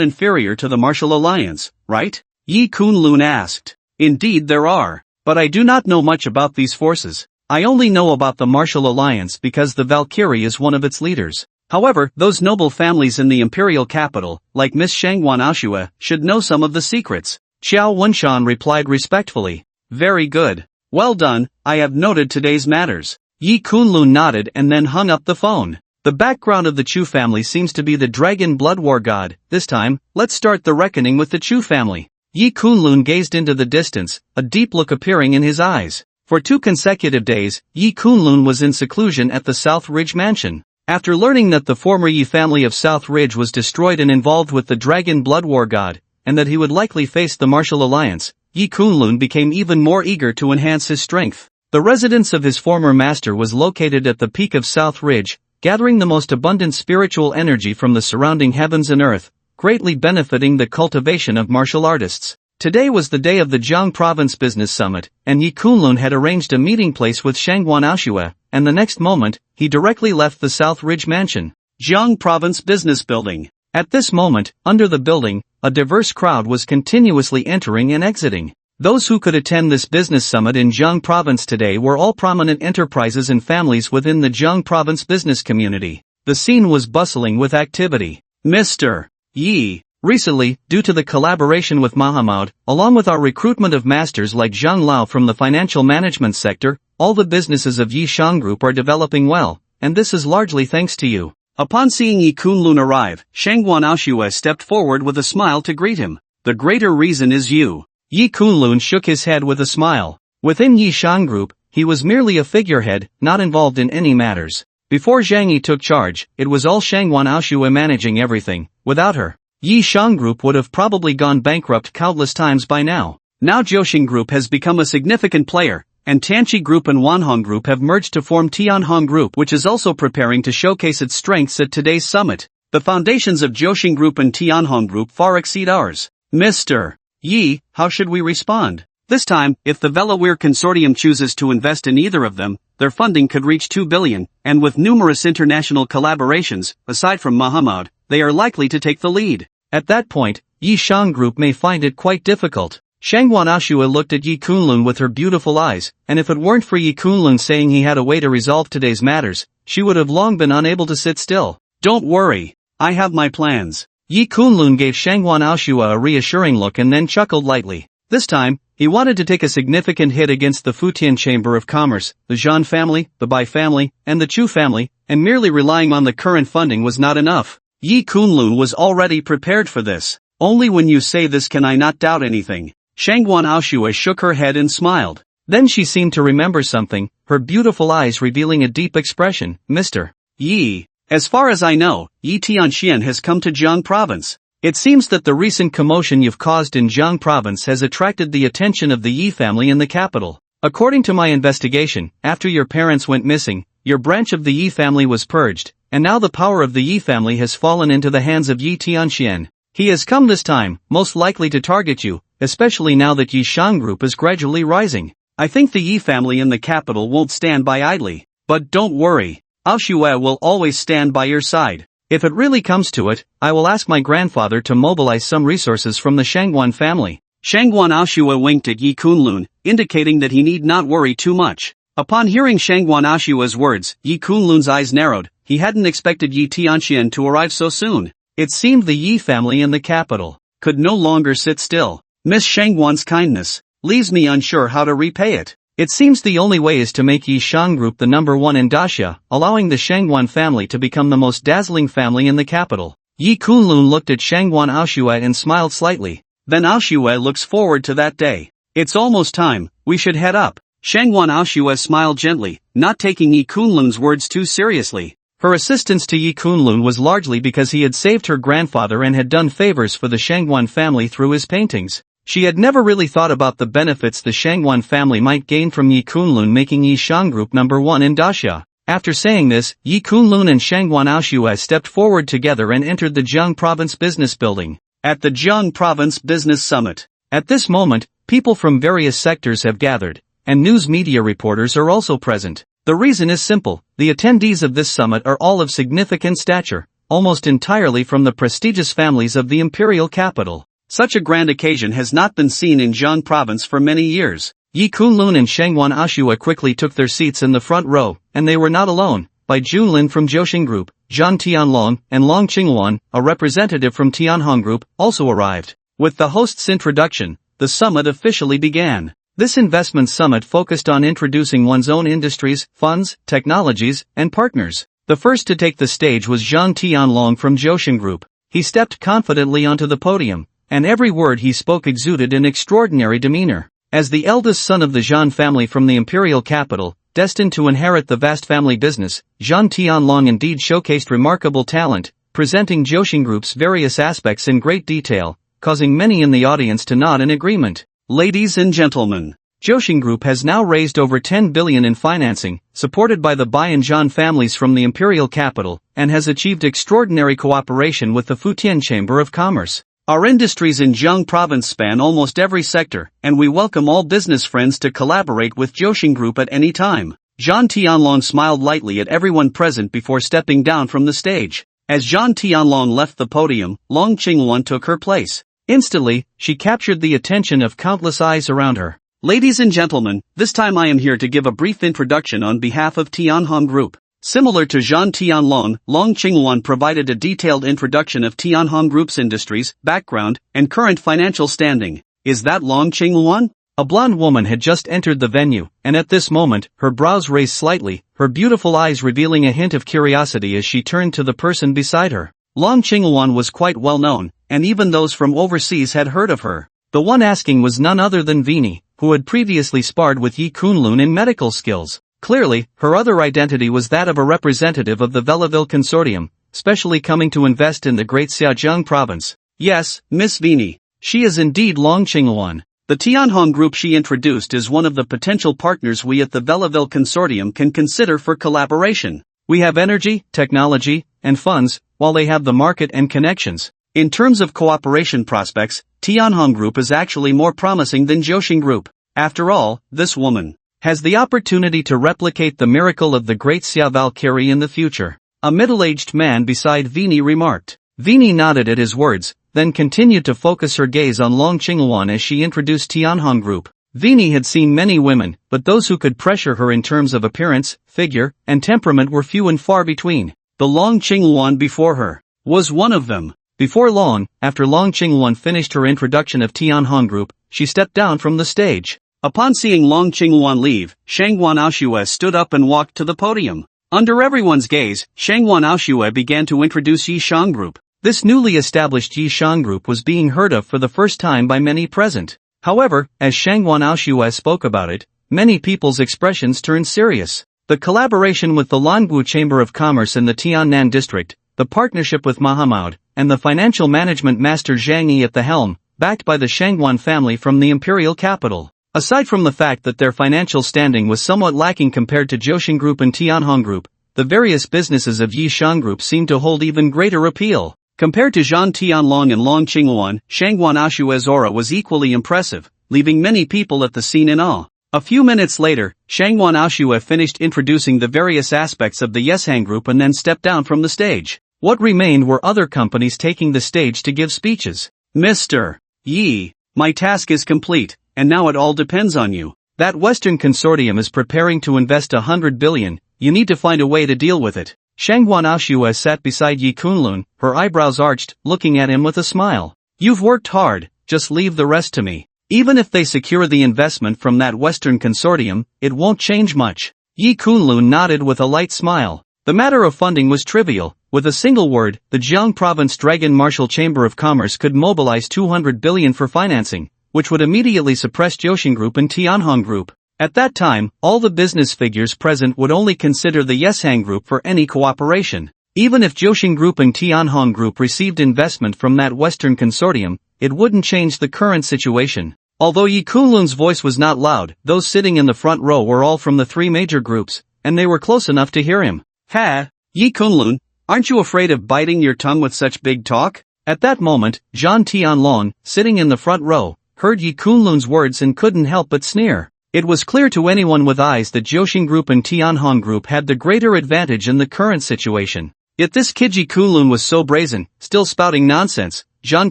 inferior to the martial alliance, right? Yi Kunlun asked. Indeed there are, but I do not know much about these forces. I only know about the martial alliance because the Valkyrie is one of its leaders. However, those noble families in the imperial capital, like Miss Shangwan Aoshua, should know some of the secrets. Xiao Wenshan replied respectfully. Very good. Well done, I have noted today's matters. Yi Kunlun nodded and then hung up the phone. The background of the Chu family seems to be the Dragon Blood War God. This time, let's start the reckoning with the Chu family. Yi Kunlun gazed into the distance, a deep look appearing in his eyes. For 2 consecutive days, Yi Kunlun was in seclusion at the South Ridge mansion. After learning that the former Yi family of South Ridge was destroyed and involved with the Dragon Blood War God, and that he would likely face the martial alliance, Yi Kunlun became even more eager to enhance his strength. The residence of his former master was located at the peak of South Ridge, gathering the most abundant spiritual energy from the surrounding heavens and earth, greatly benefiting the cultivation of martial artists. Today was the day of the Jiang Province Business Summit, and Yi Kunlun had arranged a meeting place with Shangwan Aoshua, and the next moment, he directly left the South Ridge mansion. Jiang Province Business Building. At this moment, under the building, a diverse crowd was continuously entering and exiting. Those who could attend this business summit in Jiang Province today were all prominent enterprises and families within the Jiang Province business community. The scene was bustling with activity. Mr. Yi. Recently, due to the collaboration with Mahamud, along with our recruitment of masters like Zhang Lao from the financial management sector, all the businesses of Yi Shang Group are developing well, and this is largely thanks to you. Upon seeing Yi Kunlun arrive, Shangwan Aoshua stepped forward with a smile to greet him. The greater reason is you. Yi Kunlun shook his head with a smile. Within Yi Shang Group, he was merely a figurehead, not involved in any matters. Before Zhang Yi took charge, it was all Shangwan Aoshua managing everything. Without her, Yi Shang Group would have probably gone bankrupt countless times by now. Now Jiaoxing Group has become a significant player, and Tianqi Group and Wanhong Group have merged to form Tianhong Group, which is also preparing to showcase its strengths at today's summit. The foundations of Jiaoxing Group and Tianhong Group far exceed ours. Mr. Yi, how should we respond? This time, if the Velaware Consortium chooses to invest in either of them, their funding could reach 2 billion, and with numerous international collaborations, aside from Mahamud, they are likely to take the lead. At that point, Yi Shang Group may find it quite difficult. Shangwan Aoshua looked at Yi Kunlun with her beautiful eyes, and if it weren't for Yi Kunlun saying he had a way to resolve today's matters, she would have long been unable to sit still. Don't worry. I have my plans. Yi Kunlun gave Shangwan Aoshua a reassuring look and then chuckled lightly. This time, he wanted to take a significant hit against the Futian Chamber of Commerce, the Zhan family, the Bai family, and the Chu family, and merely relying on the current funding was not enough. Yi Kunlun was already prepared for this. Only when you say this can I not doubt anything. Shangwan Aoshua shook her head and smiled. Then she seemed to remember something, her beautiful eyes revealing a deep expression. Mr. Yi. As far as I know, Yi Tianxian has come to Jiang Province. It seems that the recent commotion you've caused in Jiang Province has attracted the attention of the Yi family in the capital. According to my investigation, after your parents went missing, your branch of the Yi family was purged, and now the power of the Yi family has fallen into the hands of Yi Tianxian. He has come this time, most likely to target you, especially now that Yi Shang Group is gradually rising. I think the Yi family in the capital won't stand by idly. But don't worry. Aoshue will always stand by your side. If it really comes to it, I will ask my grandfather to mobilize some resources from the Shangwan family. Shangwan Aoshue winked at Yi Kunlun, indicating that he need not worry too much. Upon hearing Shangwan Aoshue's words, Yi Kunlun's eyes narrowed. He hadn't expected Yi Tianxian to arrive so soon. It seemed the Yi family in the capital could no longer sit still. Miss Shangwan's kindness leaves me unsure how to repay it. It seems the only way is to make Yi Shang Group the number one in Daxia, allowing the Shangwan family to become the most dazzling family in the capital. Yi Kunlun looked at Shangwan Aoshue and smiled slightly. Then Aoshue looks forward to that day. It's almost time, we should head up. Shangwan Aoshue smiled gently, not taking Yi Kunlun's words too seriously. Her assistance to Yi Kunlun was largely because he had saved her grandfather and had done favors for the Shangwan family through his paintings. She had never really thought about the benefits the Shangwan family might gain from Yi Kunlun making Yi Shang Group number one in Daxia. After saying this, Yi Kunlun and Shangwan Aoshue stepped forward together and entered the Jiang Province Business Building. At the Jiang Province Business Summit. At this moment, people from various sectors have gathered, and news media reporters are also present. The reason is simple, the attendees of this summit are all of significant stature, almost entirely from the prestigious families of the imperial capital. Such a grand occasion has not been seen in Jiang Province for many years. Yi Kunlun and Shangwan Aoshue quickly took their seats in the front row, and they were not alone. Bai Junlin from Zhou Group, Zhang Tianlong, and Long Qingwan, a representative from Tianhong Group, also arrived. With the host's introduction, the summit officially began. This investment summit focused on introducing one's own industries, funds, technologies, and partners. The first to take the stage was Zhang Tianlong from Zhou Group. He stepped confidently onto the podium, and every word he spoke exuded an extraordinary demeanor. As the eldest son of the Zhan family from the imperial capital, destined to inherit the vast family business, Zhang Tianlong indeed showcased remarkable talent, presenting Zhou Group's various aspects in great detail, causing many in the audience to nod in agreement. Ladies and gentlemen, Zhou Group has now raised over 10 billion in financing, supported by the Bai and Zhan families from the imperial capital, and has achieved extraordinary cooperation with the Futian Chamber of Commerce. Our industries in Jiang Province span almost every sector, and we welcome all business friends to collaborate with Zhou Group at any time. Zhang Tianlong smiled lightly at everyone present before stepping down from the stage. As Zhang Tianlong left the podium, Long Qingwan took her place. Instantly, she captured the attention of countless eyes around her. Ladies and gentlemen, this time I am here to give a brief introduction on behalf of Tianhong Group. Similar to Zhang Tianlong, Long Qingwan provided a detailed introduction of Tianhong Group's industries, background, and current financial standing. Is that Long Qingwan? A blonde woman had just entered the venue, and at this moment, her brows raised slightly, her beautiful eyes revealing a hint of curiosity as she turned to the person beside her. Long Qingwan was quite well known, and even those from overseas had heard of her. The one asking was none other than Vini, who had previously sparred with Yi Kunlun in medical skills. Clearly, her other identity was that of a representative of the Belleville Consortium, specially coming to invest in the Great Xiajiang province. Yes, Miss Vini. She is indeed Long Qingwan. The Tianhong Group she introduced is one of the potential partners we at the Belleville Consortium can consider for collaboration. We have energy, technology, and funds, while they have the market and connections. In terms of cooperation prospects, Tianhong Group is actually more promising than Zhou Group. After all, this woman has the opportunity to replicate the miracle of the great Xia Valkyrie in the future. A middle-aged man beside Vini remarked. Vini nodded at his words, then continued to focus her gaze on Long Qingwan as she introduced Tianhong Group. Vini had seen many women, but those who could pressure her in terms of appearance, figure, and temperament were few and far between. The Long Qingwan before her was one of them. Before long, after Long Qingwan finished her introduction of Tianhong Group, she stepped down from the stage. Upon seeing Long Qingwan leave, Shangwan Aoshue stood up and walked to the podium. Under everyone's gaze, Shangwan Aoshue began to introduce Yi Shang Group. This newly established Yi Shang Group was being heard of for the first time by many present. However, as Shangwan Aoshue spoke about it, many people's expressions turned serious. The collaboration with the Langu Chamber of Commerce in the Tiannan district, the partnership with Mahamud, and the financial management master Jiang at the helm, backed by the Shangwan family from the imperial capital. Aside from the fact that their financial standing was somewhat lacking compared to Zhou Group and Tianhong Group, the various businesses of Yi Shang Group seemed to hold even greater appeal. Compared to Zhang Tianlong and Long Qingwan, Shangwan Aoshue's aura was equally impressive, leaving many people at the scene in awe. A few minutes later, Shangwan Aoshue finished introducing the various aspects of the Yeshang group and then stepped down from the stage. What remained were other companies taking the stage to give speeches. Mr. Yi, my task is complete, and now it all depends on you. That Western consortium is preparing to invest 100 billion, you need to find a way to deal with it. Shangwan Aoshue sat beside Yi Kunlun, her eyebrows arched, looking at him with a smile. You've worked hard, just leave the rest to me. Even if they secure the investment from that Western consortium, it won't change much. Yi Kunlun nodded with a light smile. The matter of funding was trivial. With a single word, the Jiang Province Dragon Martial Chamber of Commerce could mobilize 200 billion for financing, which would immediately suppress Jiaoxing Group and Tianhong Group. At that time, all the business figures present would only consider the Yeshang Group for any cooperation. Even if Jiaoxing Group and Tianhong Group received investment from that Western consortium, it wouldn't change the current situation. Although Yi Kunlun's voice was not loud, those sitting in the front row were all from the three major groups, and they were close enough to hear him. Ha! Yi Kunlun, aren't you afraid of biting your tongue with such big talk? At that moment, Zhan Tianlong, sitting in the front row, heard Yi Kunlun's words and couldn't help but sneer. It was clear to anyone with eyes that Jiaoxing Group and Tianhong Group had the greater advantage in the current situation. Yet this kid Yi Kunlun was so brazen, still spouting nonsense, Zhan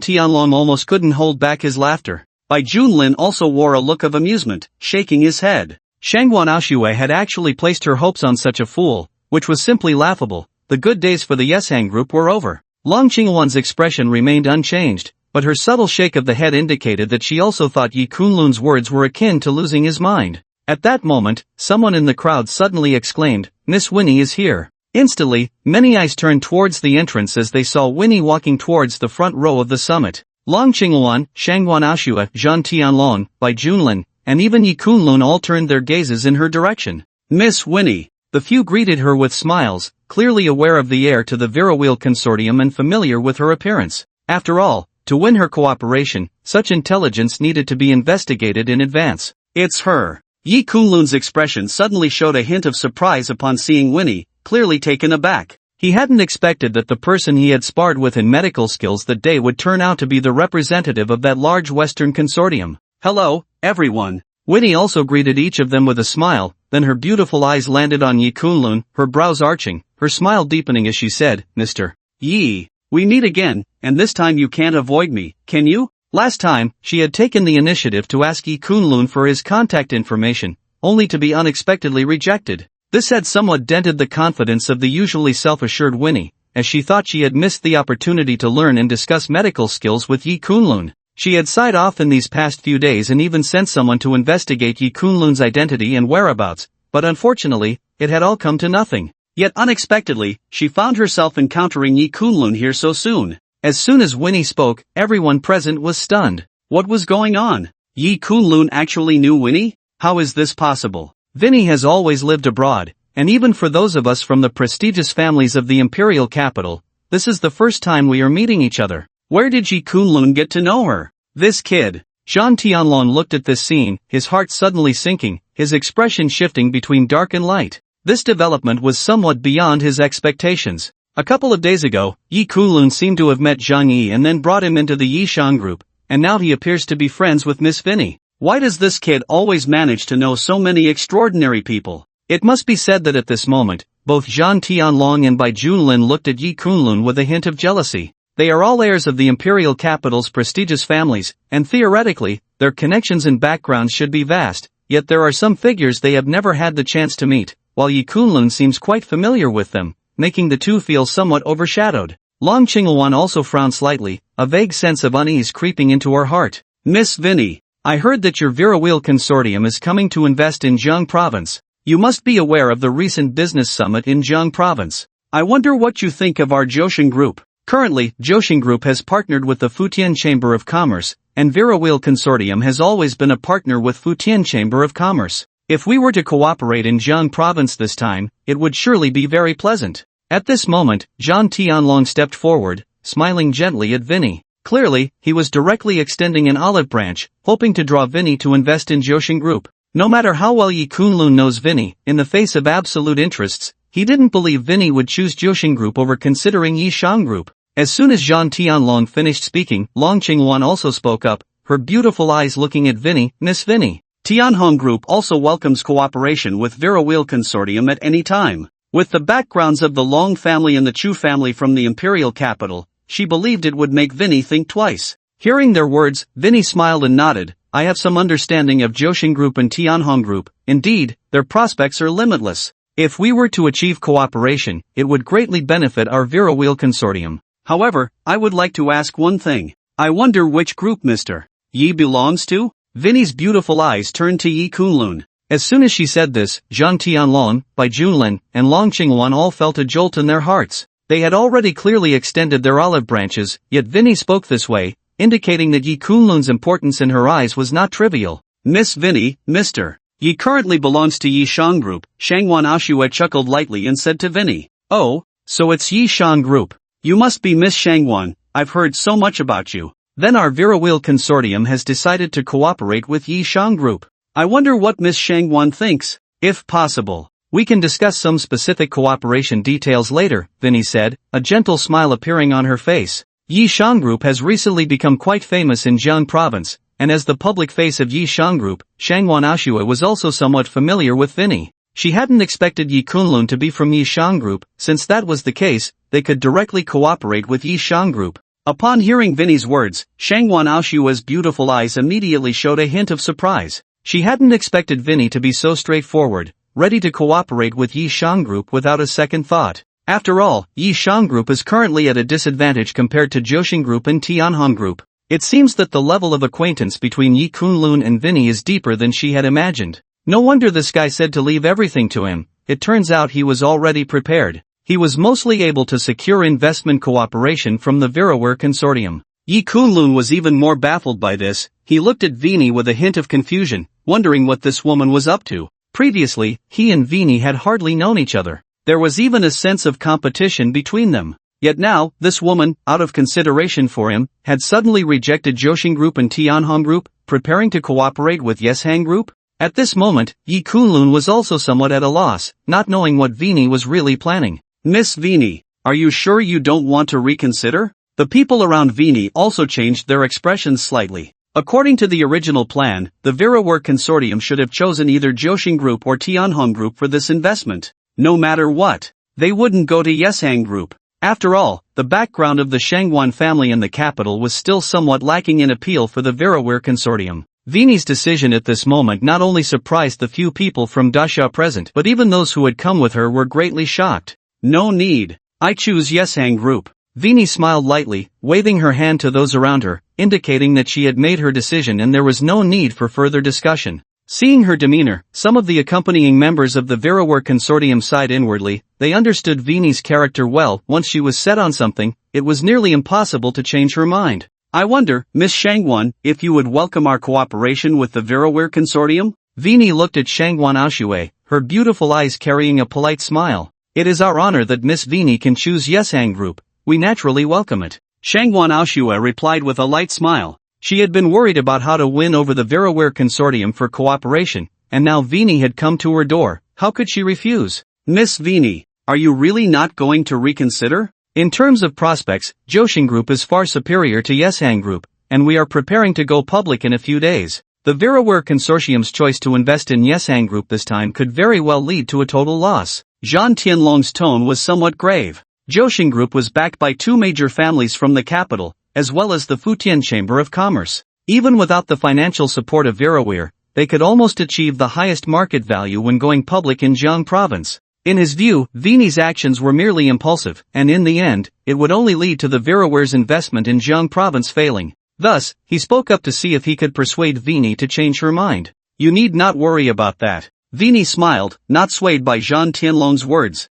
Tianlong almost couldn't hold back his laughter. Bai Junlin also wore a look of amusement, shaking his head. Shangwan Aoshue had actually placed her hopes on such a fool, which was simply laughable. The good days for the Yeshang Group were over. Long Qingwan's expression remained unchanged, but her subtle shake of the head indicated that she also thought Yi Kunlun's words were akin to losing his mind. At that moment, someone in the crowd suddenly exclaimed, "Miss Winnie is here." Instantly, many eyes turned towards the entrance as they saw Winnie walking towards the front row of the summit. Long Qingwan, Shangwan Aoshue, Zhan Tianlong, Bai Junlin, and even Yi Kunlun all turned their gazes in her direction. Miss Winnie. The few greeted her with smiles, clearly aware of the heir to the Virawheel consortium and familiar with her appearance. After all, to win her cooperation, such intelligence needed to be investigated in advance. It's her. Yi Kunlun's expression suddenly showed a hint of surprise upon seeing Winnie, clearly taken aback. He hadn't expected that the person he had sparred with in medical skills that day would turn out to be the representative of that large Western consortium. Hello, everyone. Winnie also greeted each of them with a smile, then her beautiful eyes landed on Yi Kunlun, her brows arching, her smile deepening as she said, Mr. Yi, we meet again, and this time you can't avoid me, can you? Last time, she had taken the initiative to ask Yi Kunlun for his contact information, only to be unexpectedly rejected. This had somewhat dented the confidence of the usually self-assured Winnie, as she thought she had missed the opportunity to learn and discuss medical skills with Yi Kunlun. She had sighed off in these past few days and even sent someone to investigate Yi Kunlun's identity and whereabouts, but unfortunately, it had all come to nothing. Yet unexpectedly, she found herself encountering Yi Kunlun here so soon. As soon as Winnie spoke, everyone present was stunned. What was going on? Yi Kunlun actually knew Winnie? How is this possible? Vinny has always lived abroad, and even for those of us from the prestigious families of the imperial capital, this is the first time we are meeting each other. Where did Yi Kunlun get to know her? This kid. Zhan Tianlong looked at this scene, his heart suddenly sinking, his expression shifting between dark and light. This development was somewhat beyond his expectations. A couple of days ago, Yi Kunlun seemed to have met Zhang Yi and then brought him into the Yi Shang group, and now he appears to be friends with Miss Vinny. Why does this kid always manage to know so many extraordinary people? It must be said that at this moment, both Zhan Tianlong and Bai Junlin looked at Yi Kunlun with a hint of jealousy. They are all heirs of the imperial capital's prestigious families, and theoretically, their connections and backgrounds should be vast, yet there are some figures they have never had the chance to meet, while Yi Kunlun seems quite familiar with them, making the two feel somewhat overshadowed. Long Qingwan also frowned slightly, a vague sense of unease creeping into her heart. Miss Vinny, I heard that your Virawheel consortium is coming to invest in Jiang province. You must be aware of the recent business summit in Jiang province. I wonder what you think of our Jiaoxing group. Currently, Jiaoxing Group has partnered with the Futian Chamber of Commerce, and Virawheel Consortium has always been a partner with Futian Chamber of Commerce. If we were to cooperate in Jiang province this time, it would surely be very pleasant. At this moment, Zhan Tianlong stepped forward, smiling gently at Vinny. Clearly, he was directly extending an olive branch, hoping to draw Vinny to invest in Jiaoxing Group. No matter how well Yi Kunlun knows Vinny, in the face of absolute interests, he didn't believe Vinny would choose Jiaoxing Group over considering Yi Shang Group. As soon as Zhan Tianlong finished speaking, Long Qingwan also spoke up, her beautiful eyes looking at Vinny. Miss Vinny, Tianhong Group also welcomes cooperation with Wheel Consortium at any time. With the backgrounds of the Long family and the Chu family from the imperial capital, she believed it would make Vinny think twice. Hearing their words, Vinny smiled and nodded. I have some understanding of Jiang Group and Tianhong Group. Indeed, their prospects are limitless. If we were to achieve cooperation, it would greatly benefit our Wheel Consortium. However, I would like to ask one thing. I wonder which group Mr. Yi belongs to? Vinny's beautiful eyes turned to Yi Kunlun. As soon as she said this, Zhang Tianlong, Bai Junlin, and Long Qingwan all felt a jolt in their hearts. They had already clearly extended their olive branches, yet Vinny spoke this way, indicating that Yi Kunlun's importance in her eyes was not trivial. Miss Vinny, Mr. Yi currently belongs to Yi Shang Group. Shangwan Aoshue chuckled lightly and said to Vinny, "Oh, so it's Yi Shang Group. You must be Miss Shangwan, I've heard so much about you. Then our Wheel Consortium has decided to cooperate with Yi Shang Group. I wonder what Miss Shangwan thinks. If possible, we can discuss some specific cooperation details later," Vinny said, a gentle smile appearing on her face. Yi Shang Group has recently become quite famous in Jiang province, and as the public face of Yi Shang Group, Shangwan Aoshue was also somewhat familiar with Vinny. She hadn't expected Yi Kunlun to be from Yi Shang Group. Since that was the case, they could directly cooperate with Yi Shang Group. Upon hearing Vinny's words, Shangwan Aoshue's beautiful eyes immediately showed a hint of surprise. She hadn't expected Vinny to be so straightforward, ready to cooperate with Yi Shang Group without a second thought. After all, Yi Shang Group is currently at a disadvantage compared to Jiang Group and Tianhong Group. It seems that the level of acquaintance between Yi Kunlun and Vinny is deeper than she had imagined. No wonder this guy said to leave everything to him. It turns out he was already prepared. He was mostly able to secure investment cooperation from the Wheel Consortium. Yi Kunlun was even more baffled by this. He looked at Vinny with a hint of confusion, wondering what this woman was up to. Previously, he and Vinny had hardly known each other. There was even a sense of competition between them. Yet now, this woman, out of consideration for him, had suddenly rejected Jiang Group and Tianhong Group, preparing to cooperate with Yeshang Group? At this moment, Yi Kunlun was also somewhat at a loss, not knowing what Vinny was really planning. Miss Vinny, are you sure you don't want to reconsider? The people around Vinny also changed their expressions slightly. According to the original plan, the Wheel Consortium should have chosen either Jiang Group or Tianhong Group for this investment. No matter what, they wouldn't go to Yeshang Group. After all, the background of the Shangwan family in the capital was still somewhat lacking in appeal for the Wheel Consortium. Vinny's decision at this moment not only surprised the few people from Dasha present, but even those who had come with her were greatly shocked. No need. I choose Yeshang Group. Vinny smiled lightly, waving her hand to those around her, indicating that she had made her decision and there was no need for further discussion. Seeing her demeanor, some of the accompanying members of the Wheel Consortium sighed inwardly. They understood Vinny's character well. Once she was set on something, it was nearly impossible to change her mind. I wonder, Miss Shangwan, if you would welcome our cooperation with the Wheel Consortium? Vinny looked at Shangwan Aoshue, her beautiful eyes carrying a polite smile. It is our honor that Miss Vinny can choose Yeshang Group. We naturally welcome it. Shangwan Aoshue replied with a light smile. She had been worried about how to win over the Wheel Consortium for cooperation, and now Vinny had come to her door. How could she refuse? Miss Vinny, are you really not going to reconsider? In terms of prospects, Jiang Group is far superior to Yeshang Group, and we are preparing to go public in a few days. The Wheel Consortium's choice to invest in Yeshang Group this time could very well lead to a total loss. Zhan Tianlong's tone was somewhat grave. Jiang Group was backed by two major families from the capital, as well as the Futian Chamber of Commerce. Even without the financial support of Wheel, they could almost achieve the highest market value when going public in Jiang province. In his view, Vinny's actions were merely impulsive, and in the end, it would only lead to the Wheel's investment in Jiang province failing. Thus, he spoke up to see if he could persuade Vinny to change her mind. You need not worry about that. Vinny smiled, not swayed by Zhan Tianlong's words.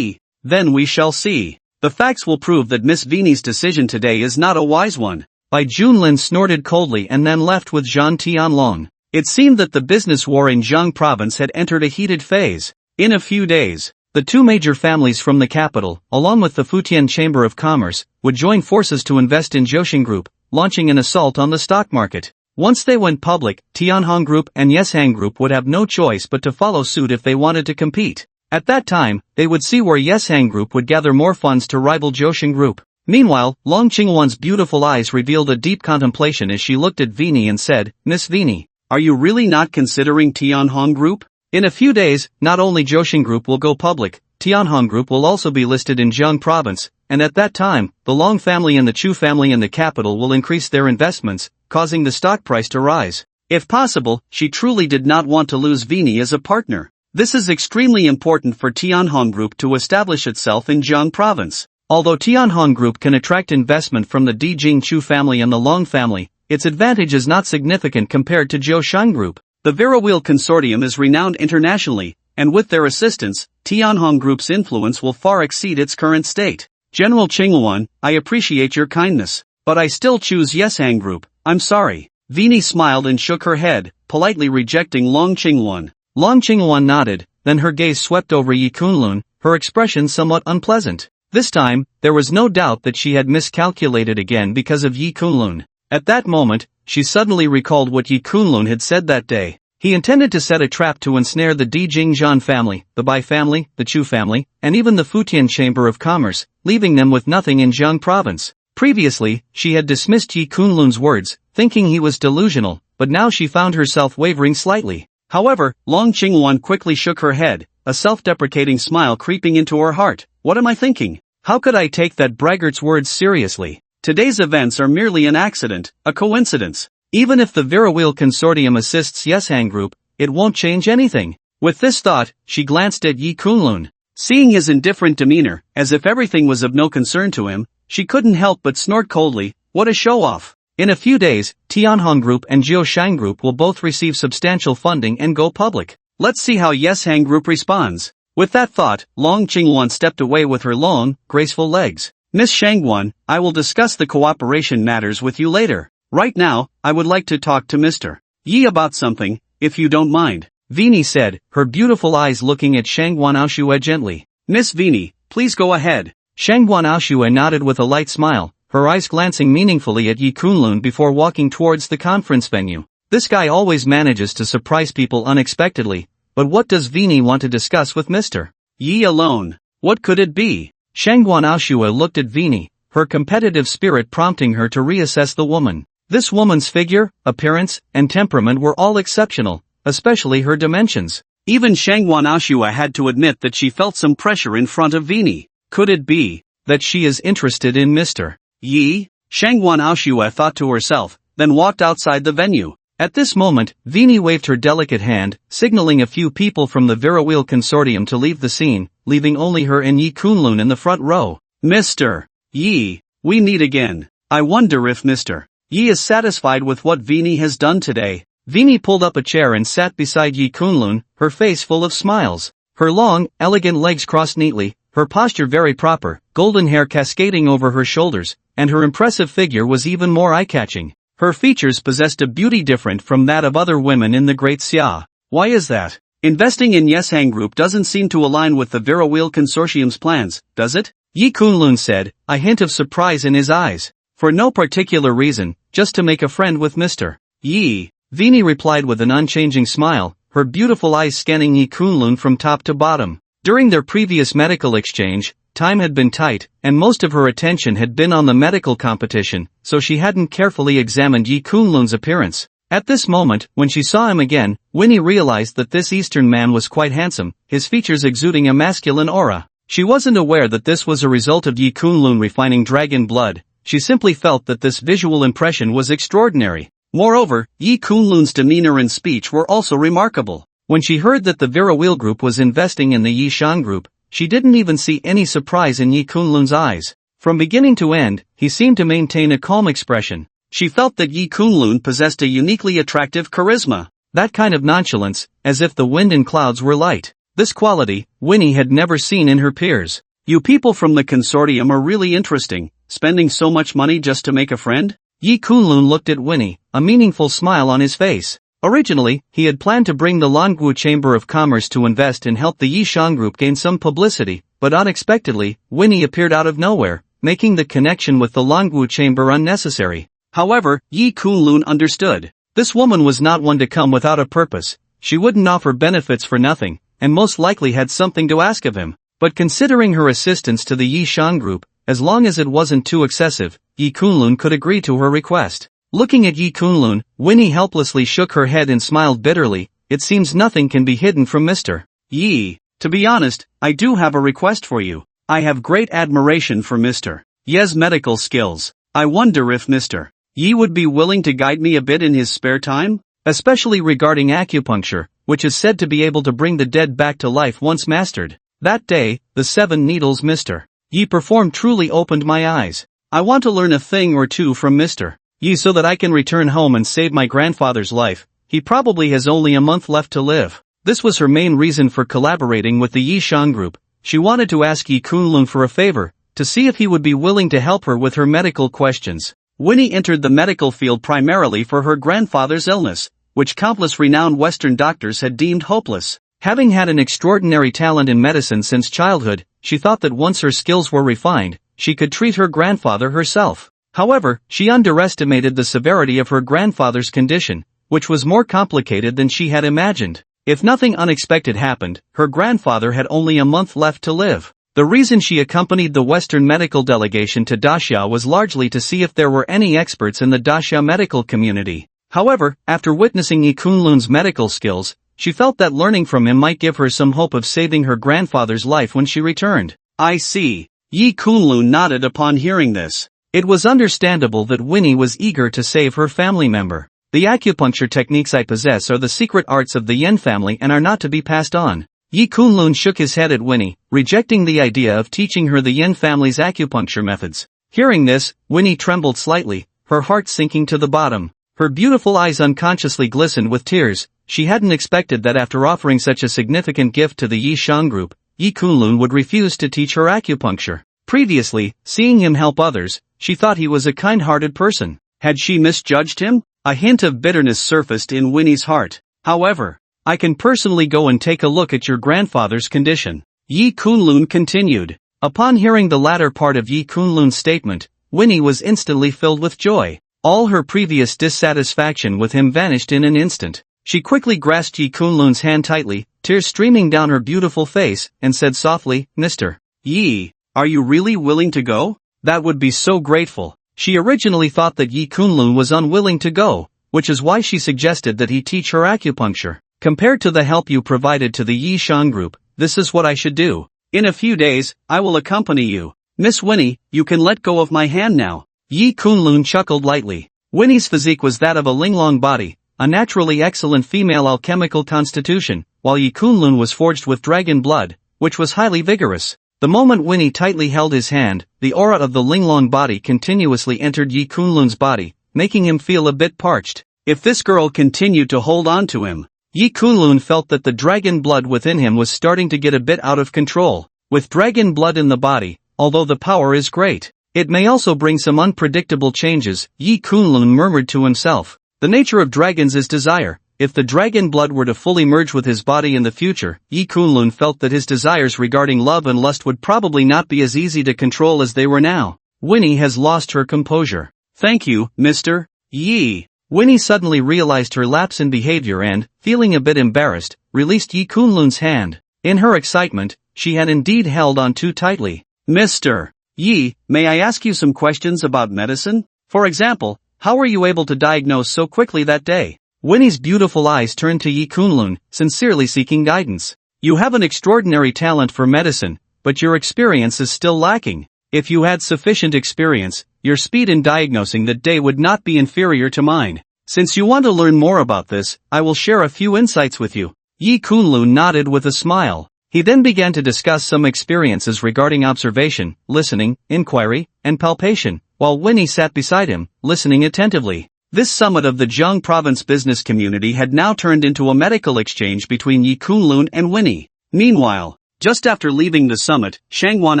Then we shall see. The facts will prove that Miss Vinny's decision today is not a wise one. Bai Junlin snorted coldly and then left with Zhan Tianlong. It seemed that the business war in Jiang province had entered a heated phase. In a few days, the two major families from the capital, along with the Futian Chamber of Commerce, would join forces to invest in Jiang Group, launching an assault on the stock market. Once they went public, Tianhong Group and Yeshang Group would have no choice but to follow suit if they wanted to compete. At that time, they would see where Yeshang Group would gather more funds to rival Jiang Group. Meanwhile, Long Qingwan's beautiful eyes revealed a deep contemplation as she looked at Vinny and said, Miss Vinny, Are you really not considering Tianhong Group? In a few days, not only Jiang Group will go public, Tianhong Group will also be listed in Jiang province, and at that time, the Long family and the Chu family in the capital will increase their investments, causing the stock price to rise. If possible, she truly did not want to lose Vini as a partner. This is extremely important for Tianhong Group to establish itself in Jiang province. Although Tianhong Group can attract investment from the Dijing Chu family and the Long family, its advantage is not significant compared to Jiang Group. The Wheel Consortium is renowned internationally, and with their assistance, Tianhong Group's influence will far exceed its current state. General Chingan, I appreciate your kindness, but I still choose Yeshang Group, I'm sorry. Vini smiled and shook her head, politely rejecting Long Chingan. Long Chingan nodded, then her gaze swept over Yi Kunlun, her expression somewhat unpleasant. This time, there was no doubt that she had miscalculated again because of Yi Kunlun. At that moment, she suddenly recalled what Yi Kunlun had said that day. He intended to set a trap to ensnare the Dijing Zhan family, the Bai family, the Chu family, and even the Futian Chamber of Commerce, leaving them with nothing in Jiang province. Previously, she had dismissed Yi Kunlun's words, thinking he was delusional, but now she found herself wavering slightly. However, Long Chingan quickly shook her head, a self-deprecating smile creeping into her heart. What am I thinking? How could I take that braggart's words seriously? Today's events are merely an accident, a coincidence. Even if the Wheel Consortium assists Yeshang Group, it won't change anything. With this thought, she glanced at Yi Kunlun. Seeing his indifferent demeanor, as if everything was of no concern to him, she couldn't help but snort coldly, what a show-off. In a few days, Tianhong Group and Jiang Group will both receive substantial funding and go public. Let's see how Yeshang Group responds. With that thought, Long Chingan stepped away with her long, graceful legs. Miss Shangwan, I will discuss the cooperation matters with you later. Right now, I would like to talk to Mr. Yi about something, if you don't mind. Vini said, her beautiful eyes looking at Shangwan Aoshue gently. Miss Vini, please go ahead. Shangwan Aoshue nodded with a light smile, her eyes glancing meaningfully at Yi Kunlun before walking towards the conference venue. This guy always manages to surprise people unexpectedly, but what does Vini want to discuss with Mr. Yi alone? What could it be? Shangwan Aoshue looked at Vini, her competitive spirit prompting her to reassess the woman. This woman's figure, appearance, and temperament were all exceptional, especially her dimensions. Even Shangwan Aoshue had to admit that she felt some pressure in front of Vini. Could it be that she is interested in Mr. Yi? Shangwan Aoshue thought to herself, then walked outside the venue. At this moment, Vini waved her delicate hand, signaling a few people from the Wheel Consortium to leave the scene, leaving only her and Yi Kunlun in the front row. Mr. Yi, we meet again. I wonder if Mr. Yi is satisfied with what Vini has done today. Vini pulled up a chair and sat beside Yi Kunlun, her face full of smiles. Her long, elegant legs crossed neatly, her posture very proper, golden hair cascading over her shoulders, and her impressive figure was even more eye-catching. Her features possessed a beauty different from that of other women in the Great Xia. Why is that? Investing in Yeshang Group doesn't seem to align with the Wheel Consortium's plans, does it? Yi Kunlun said, a hint of surprise in his eyes. For no particular reason, just to make a friend with Mr. Yi. Vini replied with an unchanging smile, her beautiful eyes scanning Yi Kunlun from top to bottom. During their previous medical exchange, time had been tight, and most of her attention had been on the medical competition, so she hadn't carefully examined Yi Kunlun's appearance. At this moment, when she saw him again, Winnie realized that this Eastern man was quite handsome, his features exuding a masculine aura. She wasn't aware that this was a result of Yi Kunlun refining dragon blood, she simply felt that this visual impression was extraordinary. Moreover, Yi Kunlun's demeanor and speech were also remarkable. When she heard that the Wheel Group was investing in the Yi Shan Group, she didn't even see any surprise in Yi Kunlun's eyes. From beginning to end, he seemed to maintain a calm expression. She felt that Yi Kunlun possessed a uniquely attractive charisma. That kind of nonchalance, as if the wind and clouds were light. This quality, Winnie had never seen in her peers. You people from the consortium are really interesting, spending so much money just to make a friend? Yi Kunlun looked at Winnie, a meaningful smile on his face. Originally, he had planned to bring the Longwu Chamber of Commerce to invest and help the Yi Shan Group gain some publicity, but unexpectedly, Winnie appeared out of nowhere, making the connection with the Longwu Chamber unnecessary. However, Yi Kunlun understood. This woman was not one to come without a purpose, she wouldn't offer benefits for nothing, and most likely had something to ask of him. But considering her assistance to the Yi Shan Group, as long as it wasn't too excessive, Yi Kunlun could agree to her request. Looking at Yi Kunlun, Winnie helplessly shook her head and smiled bitterly. It seems nothing can be hidden from Mr. Yi. To be honest, I do have a request for you. I have great admiration for Mr. Ye's medical skills. I wonder if Mr. Yi would be willing to guide me a bit in his spare time? Especially regarding acupuncture, which is said to be able to bring the dead back to life once mastered. That day, the 7 needles Mr. Yi performed truly opened my eyes. I want to learn a thing or two from Mr. Yi so that I can return home and save my grandfather's life. He probably has only a month left to live. This was her main reason for collaborating with the Yi Shang group. She wanted to ask Yi Kunlun for a favor, to see if he would be willing to help her with her medical questions. Winnie entered the medical field primarily for her grandfather's illness, which countless renowned Western doctors had deemed hopeless. Having had an extraordinary talent in medicine since childhood, she thought that once her skills were refined, she could treat her grandfather herself. However, she underestimated the severity of her grandfather's condition, which was more complicated than she had imagined. If nothing unexpected happened, her grandfather had only a month left to live. The reason she accompanied the Western medical delegation to Daxia was largely to see if there were any experts in the Daxia medical community. However, after witnessing Yi Kunlun's medical skills, she felt that learning from him might give her some hope of saving her grandfather's life when she returned. I see. Yi Kunlun nodded upon hearing this. It was understandable that Winnie was eager to save her family member. The acupuncture techniques I possess are the secret arts of the Yen family and are not to be passed on. Yi Kunlun shook his head at Winnie, rejecting the idea of teaching her the Yen family's acupuncture methods. Hearing this, Winnie trembled slightly, her heart sinking to the bottom. Her beautiful eyes unconsciously glistened with tears. She hadn't expected that after offering such a significant gift to the Yi Shang group, Yi Kunlun would refuse to teach her acupuncture. Previously, seeing him help others, she thought he was a kind-hearted person. Had she misjudged him? A hint of bitterness surfaced in Winnie's heart. However, I can personally go and take a look at your grandfather's condition. Yi Kunlun continued. Upon hearing the latter part of Yi Kunlun's statement, Winnie was instantly filled with joy. All her previous dissatisfaction with him vanished in an instant. She quickly grasped Yi Kunlun's hand tightly, tears streaming down her beautiful face, and said softly, Mr. Yi, are you really willing to go? That would be so grateful. She originally thought that Yi Kunlun was unwilling to go, which is why she suggested that he teach her acupuncture. Compared to the help you provided to the Yi Shang group, this is what I should do. In a few days, I will accompany you. Miss Winnie, you can let go of my hand now. Yi Kunlun chuckled lightly. Winnie's physique was that of a linglong body, a naturally excellent female alchemical constitution, while Yi Kunlun was forged with dragon blood, which was highly vigorous. The moment Winnie tightly held his hand, the aura of the linglong body continuously entered Yi Kunlun's body, making him feel a bit parched. If this girl continued to hold on to him, Yi Kunlun felt that the dragon blood within him was starting to get a bit out of control. With dragon blood in the body, although the power is great, it may also bring some unpredictable changes, Yi Kunlun murmured to himself. The nature of dragons is desire. If the dragon blood were to fully merge with his body in the future, Yi Kunlun felt that his desires regarding love and lust would probably not be as easy to control as they were now. Winnie has lost her composure. Thank you, Mr. Yi. Winnie suddenly realized her lapse in behavior and, feeling a bit embarrassed, released Yi Kunlun's hand. In her excitement, she had indeed held on too tightly. Mr. Yi, may I ask you some questions about medicine? For example, how were you able to diagnose so quickly that day? Winnie's beautiful eyes turned to Yi Kunlun, sincerely seeking guidance. You have an extraordinary talent for medicine, but your experience is still lacking. If you had sufficient experience, your speed in diagnosing that day would not be inferior to mine. Since you want to learn more about this, I will share a few insights with you. Yi Kunlun nodded with a smile. He then began to discuss some experiences regarding observation, listening, inquiry, and palpation, while Winnie sat beside him, listening attentively. This summit of the Jiang province business community had now turned into a medical exchange between Yi Kunlun and Winnie. Meanwhile, just after leaving the summit, Shangwan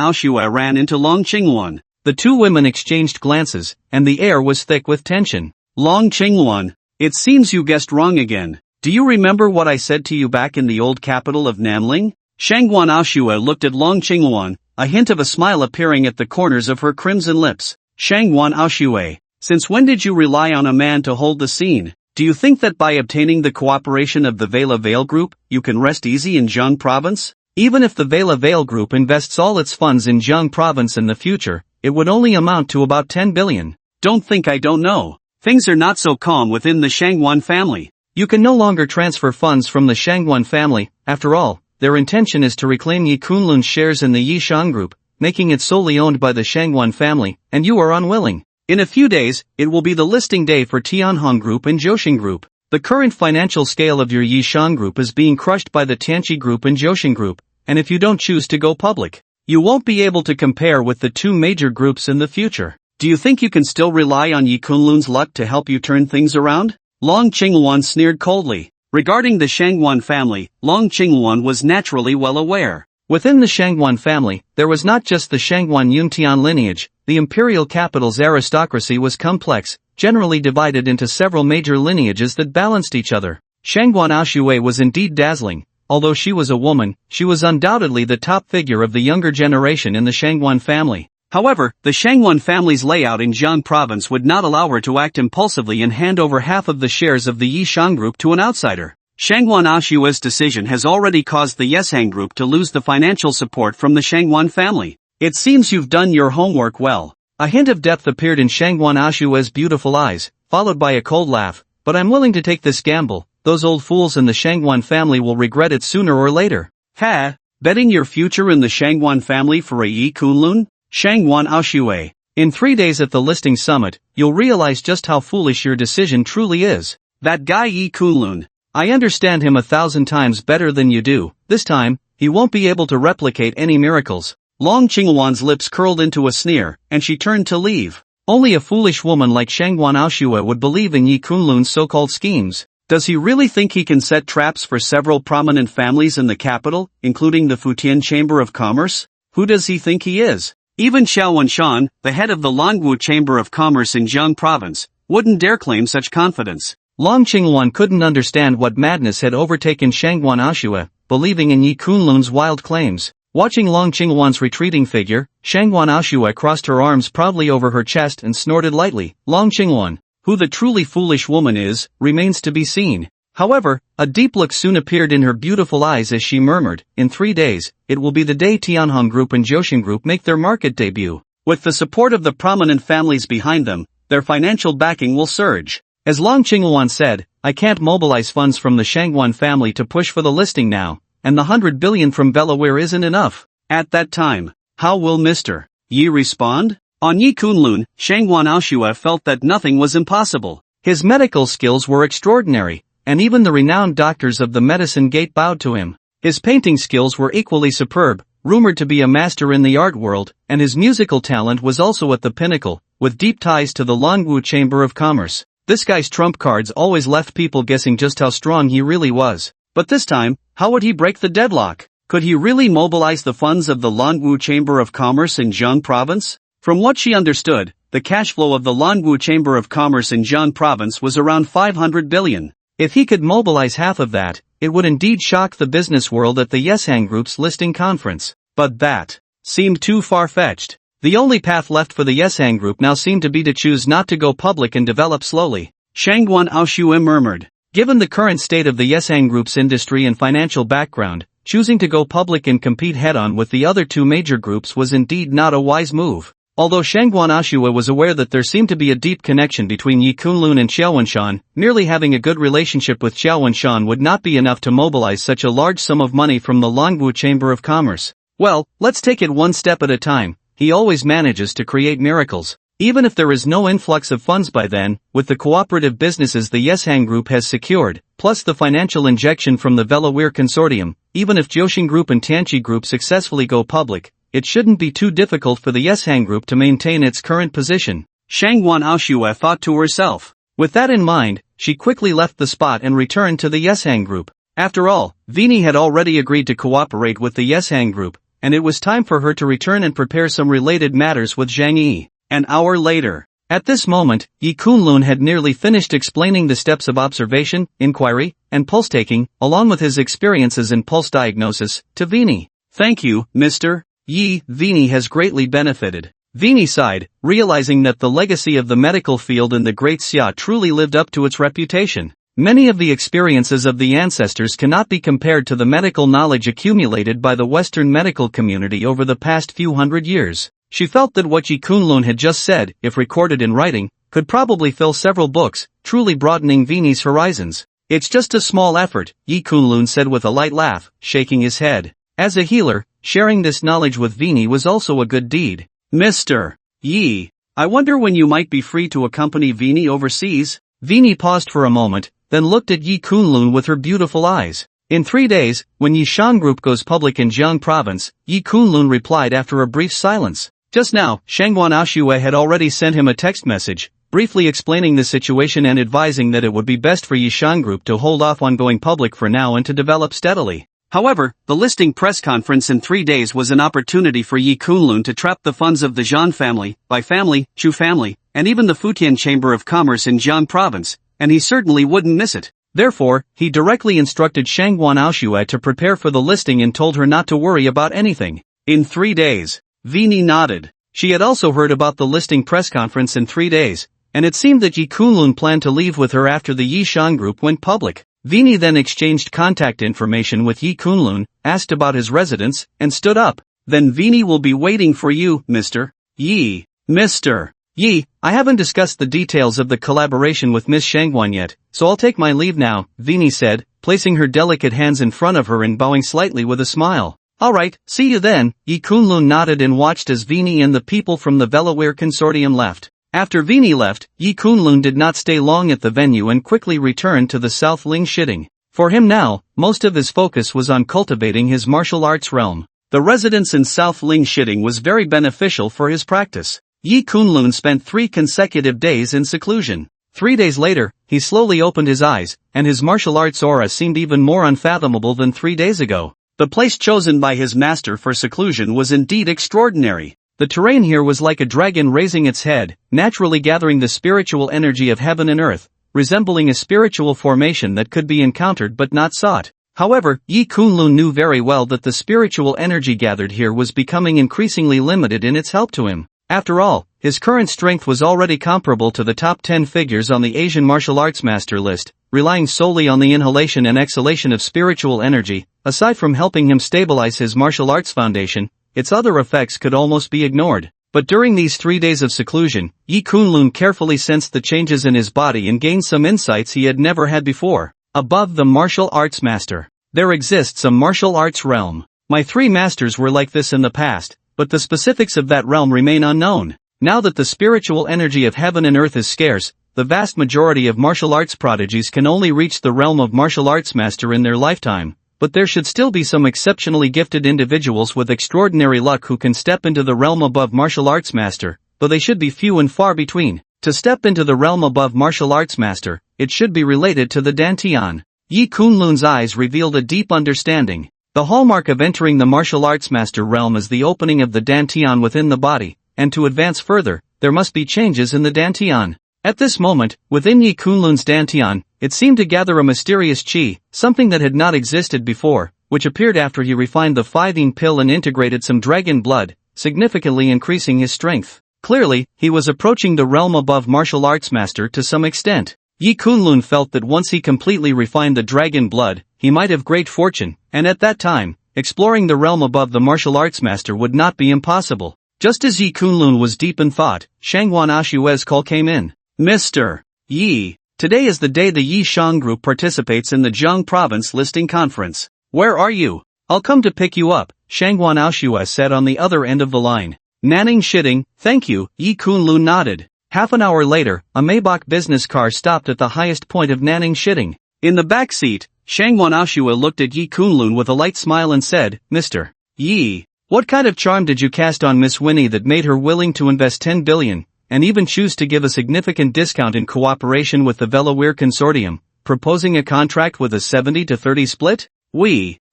Aoshua ran into Long Qingwan. The two women exchanged glances, and the air was thick with tension. Long Qingwan, it seems you guessed wrong again. Do you remember what I said to you back in the old capital of Nanling? Shangwan Aoshua looked at Long Qingwan, a hint of a smile appearing at the corners of her crimson lips. Shangwan Aoshua, since when did you rely on a man to hold the scene? Do you think that by obtaining the cooperation of the Vela Vale Group, you can rest easy in Jiang province? Even if the Vela Vale Group invests all its funds in Jiang province in the future, it would only amount to about 10 billion. Don't think I don't know. things are not so calm within the Shangwan family. You can no longer transfer funds from the Shangwan family. After all, their intention is to reclaim Yi Kunlun's shares in the Yi Shang group, making it solely owned by the Shangwan family, and you are unwilling. In a few days, it will be the listing day for Tianhong Group and Jiaoxing Group. The current financial scale of your Yi Shang Group is being crushed by the Tianqi Group and Jiaoxing Group, and if you don't choose to go public, you won't be able to compare with the two major groups in the future. Do you think you can still rely on Yi Kunlun's luck to help you turn things around? Long Qingluan sneered coldly. Regarding the Shangwan family, Long Qingluan was naturally well aware. Within the Shangwan family, there was not just the Shangwan Yuntian lineage. The imperial capital's aristocracy was complex, generally divided into several major lineages that balanced each other. Shangwan Aoshui was indeed dazzling. Although she was a woman, she was undoubtedly the top figure of the younger generation in the Shangwan family. However, the Shangwan family's layout in Jiang province would not allow her to act impulsively and hand over half of the shares of the Yi Shang group to an outsider. Shangwan Aoshui's decision has already caused the Yeshang group to lose the financial support from the Shangwan family. It seems you've done your homework well. A hint of depth appeared in Shangwan Aoshui's beautiful eyes, followed by a cold laugh. But I'm willing to take this gamble. Those old fools in the Shangwan family will regret it sooner or later. Ha! Betting your future in the Shangwan family for a Yi Kunlun? Shangwan Aoshui. In 3 days at the listing summit, you'll realize just how foolish your decision truly is. That guy Yi Kunlun. I understand him 1,000 times better than you do. This time, he won't be able to replicate any miracles. Long Qingluan's lips curled into a sneer, and she turned to leave. Only a foolish woman like Shangwan Aoshui would believe in Yi Kunlun's so-called schemes. Does he really think he can set traps for several prominent families in the capital, including the Futian Chamber of Commerce? Who does he think he is? Even Xiao Wenshan, the head of the Longwu Chamber of Commerce in Jiang province, wouldn't dare claim such confidence. Long Qingluan couldn't understand what madness had overtaken Shangwan Aoshui, believing in Yi Kunlun's wild claims. Watching Long Qingluan's retreating figure, Shangwan Aoshui crossed her arms proudly over her chest and snorted lightly. Long Qingluan, who the truly foolish woman is, remains to be seen. However, a deep look soon appeared in her beautiful eyes as she murmured, in 3 days, it will be the day Tianhong Group and Jiaoxing Group make their market debut. With the support of the prominent families behind them, their financial backing will surge. As Long Qingluan said, I can't mobilize funds from the Shangwan family to push for the listing now, and the 100 billion from Belaware isn't enough. At that time, how will Mr. Yi respond? On Yi Kunlun, Shangwan Aoshui felt that nothing was impossible. His medical skills were extraordinary, and even the renowned doctors of the medicine gate bowed to him. His painting skills were equally superb, rumored to be a master in the art world, and his musical talent was also at the pinnacle, with deep ties to the Longwu Chamber of Commerce. This guy's trump cards always left people guessing just how strong he really was. But this time, how would he break the deadlock? Could he really mobilize the funds of the Longwu Chamber of Commerce in Jiang province? From what she understood, the cash flow of the Longwu Chamber of Commerce in Jiang province was around 500 billion. If he could mobilize half of that, it would indeed shock the business world at the Yeshang Group's listing conference. But that seemed too far-fetched. The only path left for the Yeshang Group now seemed to be to choose not to go public and develop slowly. Shangwan Aoshui murmured. Given the current state of the Yeshang Group's industry and financial background, choosing to go public and compete head-on with the other two major groups was indeed not a wise move. Although Shangwan Aoshui was aware that there seemed to be a deep connection between Yi Kunlun and Xiao Wenshan, merely having a good relationship with Xiao Wenshan would not be enough to mobilize such a large sum of money from the Longwu Chamber of Commerce. Well, let's take it one step at a time. He always manages to create miracles. Even if there is no influx of funds by then, with the cooperative businesses the Yeshang Group has secured, plus the financial injection from the Belaware Consortium, even if Jiaoxing Group and Tianqi Group successfully go public, it shouldn't be too difficult for the Yeshang Group to maintain its current position. Shangwan Aoshui thought to herself. With that in mind, she quickly left the spot and returned to the Yeshang Group. After all, Vini had already agreed to cooperate with the Yeshang Group, and it was time for her to return and prepare some related matters with Zhang Yi. An hour later. At this moment, Yi Kunlun had nearly finished explaining the steps of observation, inquiry, and pulse-taking, along with his experiences in pulse diagnosis, to Vini. Thank you, Mr. Yi. Vini has greatly benefited. Vini sighed, realizing that the legacy of the medical field in the Great Xia truly lived up to its reputation. Many of the experiences of the ancestors cannot be compared to the medical knowledge accumulated by the Western medical community over the past few hundred years. She felt that what Yi Kunlun had just said, if recorded in writing, could probably fill several books, truly broadening Vini's horizons. It's just a small effort, Yi Kunlun said with a light laugh, shaking his head. As a healer, sharing this knowledge with Vini was also a good deed. Mr. Yi, I wonder when you might be free to accompany Vini overseas? Vini paused for a moment, then looked at Yi Kunlun with her beautiful eyes. In 3 days, when Yi Shan Group goes public in Jiang province, Yi Kunlun replied after a brief silence. Just now, Shangguan Aoshue had already sent him a text message, briefly explaining the situation and advising that it would be best for Yi Shan Group to hold off on going public for now and to develop steadily. However, the listing press conference in 3 days was an opportunity for Yi Kunlun to trap the funds of the Zhan family, Bai family, Chu family, and even the Futian Chamber of Commerce in Jiang province, and he certainly wouldn't miss it. Therefore, he directly instructed Shangguan Aoshue to prepare for the listing and told her not to worry about anything. In 3 days. Vini nodded. She had also heard about the listing press conference in 3 days, and it seemed that Yi Kunlun planned to leave with her after the Yi Shan Group went public. Vini then exchanged contact information with Yi Kunlun, asked about his residence, and stood up. Then Vini will be waiting for you, Mr. Yi. Mr. Yi, I haven't discussed the details of the collaboration with Miss Shangguan yet, so I'll take my leave now, Vini said, placing her delicate hands in front of her and bowing slightly with a smile. Alright, see you then, Yi Kunlun nodded and watched as Vini and the people from the Velaware consortium left. After Vini left, Yi Kunlun did not stay long at the venue and quickly returned to the South Ling Shitting. For him now, most of his focus was on cultivating his martial arts realm. The residence in South Ling Shitting was very beneficial for his practice. Yi Kunlun spent 3 consecutive days in seclusion. 3 days later, he slowly opened his eyes, and his martial arts aura seemed even more unfathomable than 3 days ago. The place chosen by his master for seclusion was indeed extraordinary. The terrain here was like a dragon raising its head, naturally gathering the spiritual energy of heaven and earth, resembling a spiritual formation that could be encountered but not sought. However, Yi Kunlun knew very well that the spiritual energy gathered here was becoming increasingly limited in its help to him. After all, his current strength was already comparable to the top 10 figures on the Asian martial arts master list, relying solely on the inhalation and exhalation of spiritual energy. Aside from helping him stabilize his martial arts foundation, its other effects could almost be ignored. But during these 3 days of seclusion, Yi Kunlun carefully sensed the changes in his body and gained some insights he had never had before. Above the martial arts master, there exists a martial arts realm. My 3 masters were like this in the past, but the specifics of that realm remain unknown. Now that the spiritual energy of heaven and earth is scarce, the vast majority of martial arts prodigies can only reach the realm of martial arts master in their lifetime. But there should still be some exceptionally gifted individuals with extraordinary luck who can step into the realm above martial arts master, though they should be few and far between. To step into the realm above martial arts master, it should be related to the Dantian. Yi Kunlun's eyes revealed a deep understanding. The hallmark of entering the martial arts master realm is the opening of the Dantian within the body, and to advance further, there must be changes in the Dantian. At this moment, within Yi Kunlun's Dantian, it seemed to gather a mysterious qi, something that had not existed before, which appeared after he refined the 5-yin pill and integrated some dragon blood, significantly increasing his strength. Clearly, he was approaching the realm above martial arts master to some extent. Yi Kunlun felt that once he completely refined the dragon blood, he might have great fortune, and at that time, exploring the realm above the martial arts master would not be impossible. Just as Yi Kunlun was deep in thought, Shangguan Ashue's call came in. Mr. Yi, today is the day the Yi Shan Group participates in the Jiang province listing conference. Where are you? I'll come to pick you up, Shangguan Aoshue said on the other end of the line. Nanling Shitting, thank you, Yi Kunlun nodded. Half an hour later, a Maybach business car stopped at the highest point of Nanling Shitting. In the back seat, Shangguan Aoshue looked at Yi Kunlun with a light smile and said, Mr. Yi, what kind of charm did you cast on Miss Winnie that made her willing to invest 10 billion, and even choose to give a significant discount in cooperation with the Velaware consortium, proposing a contract with a 70-30 split?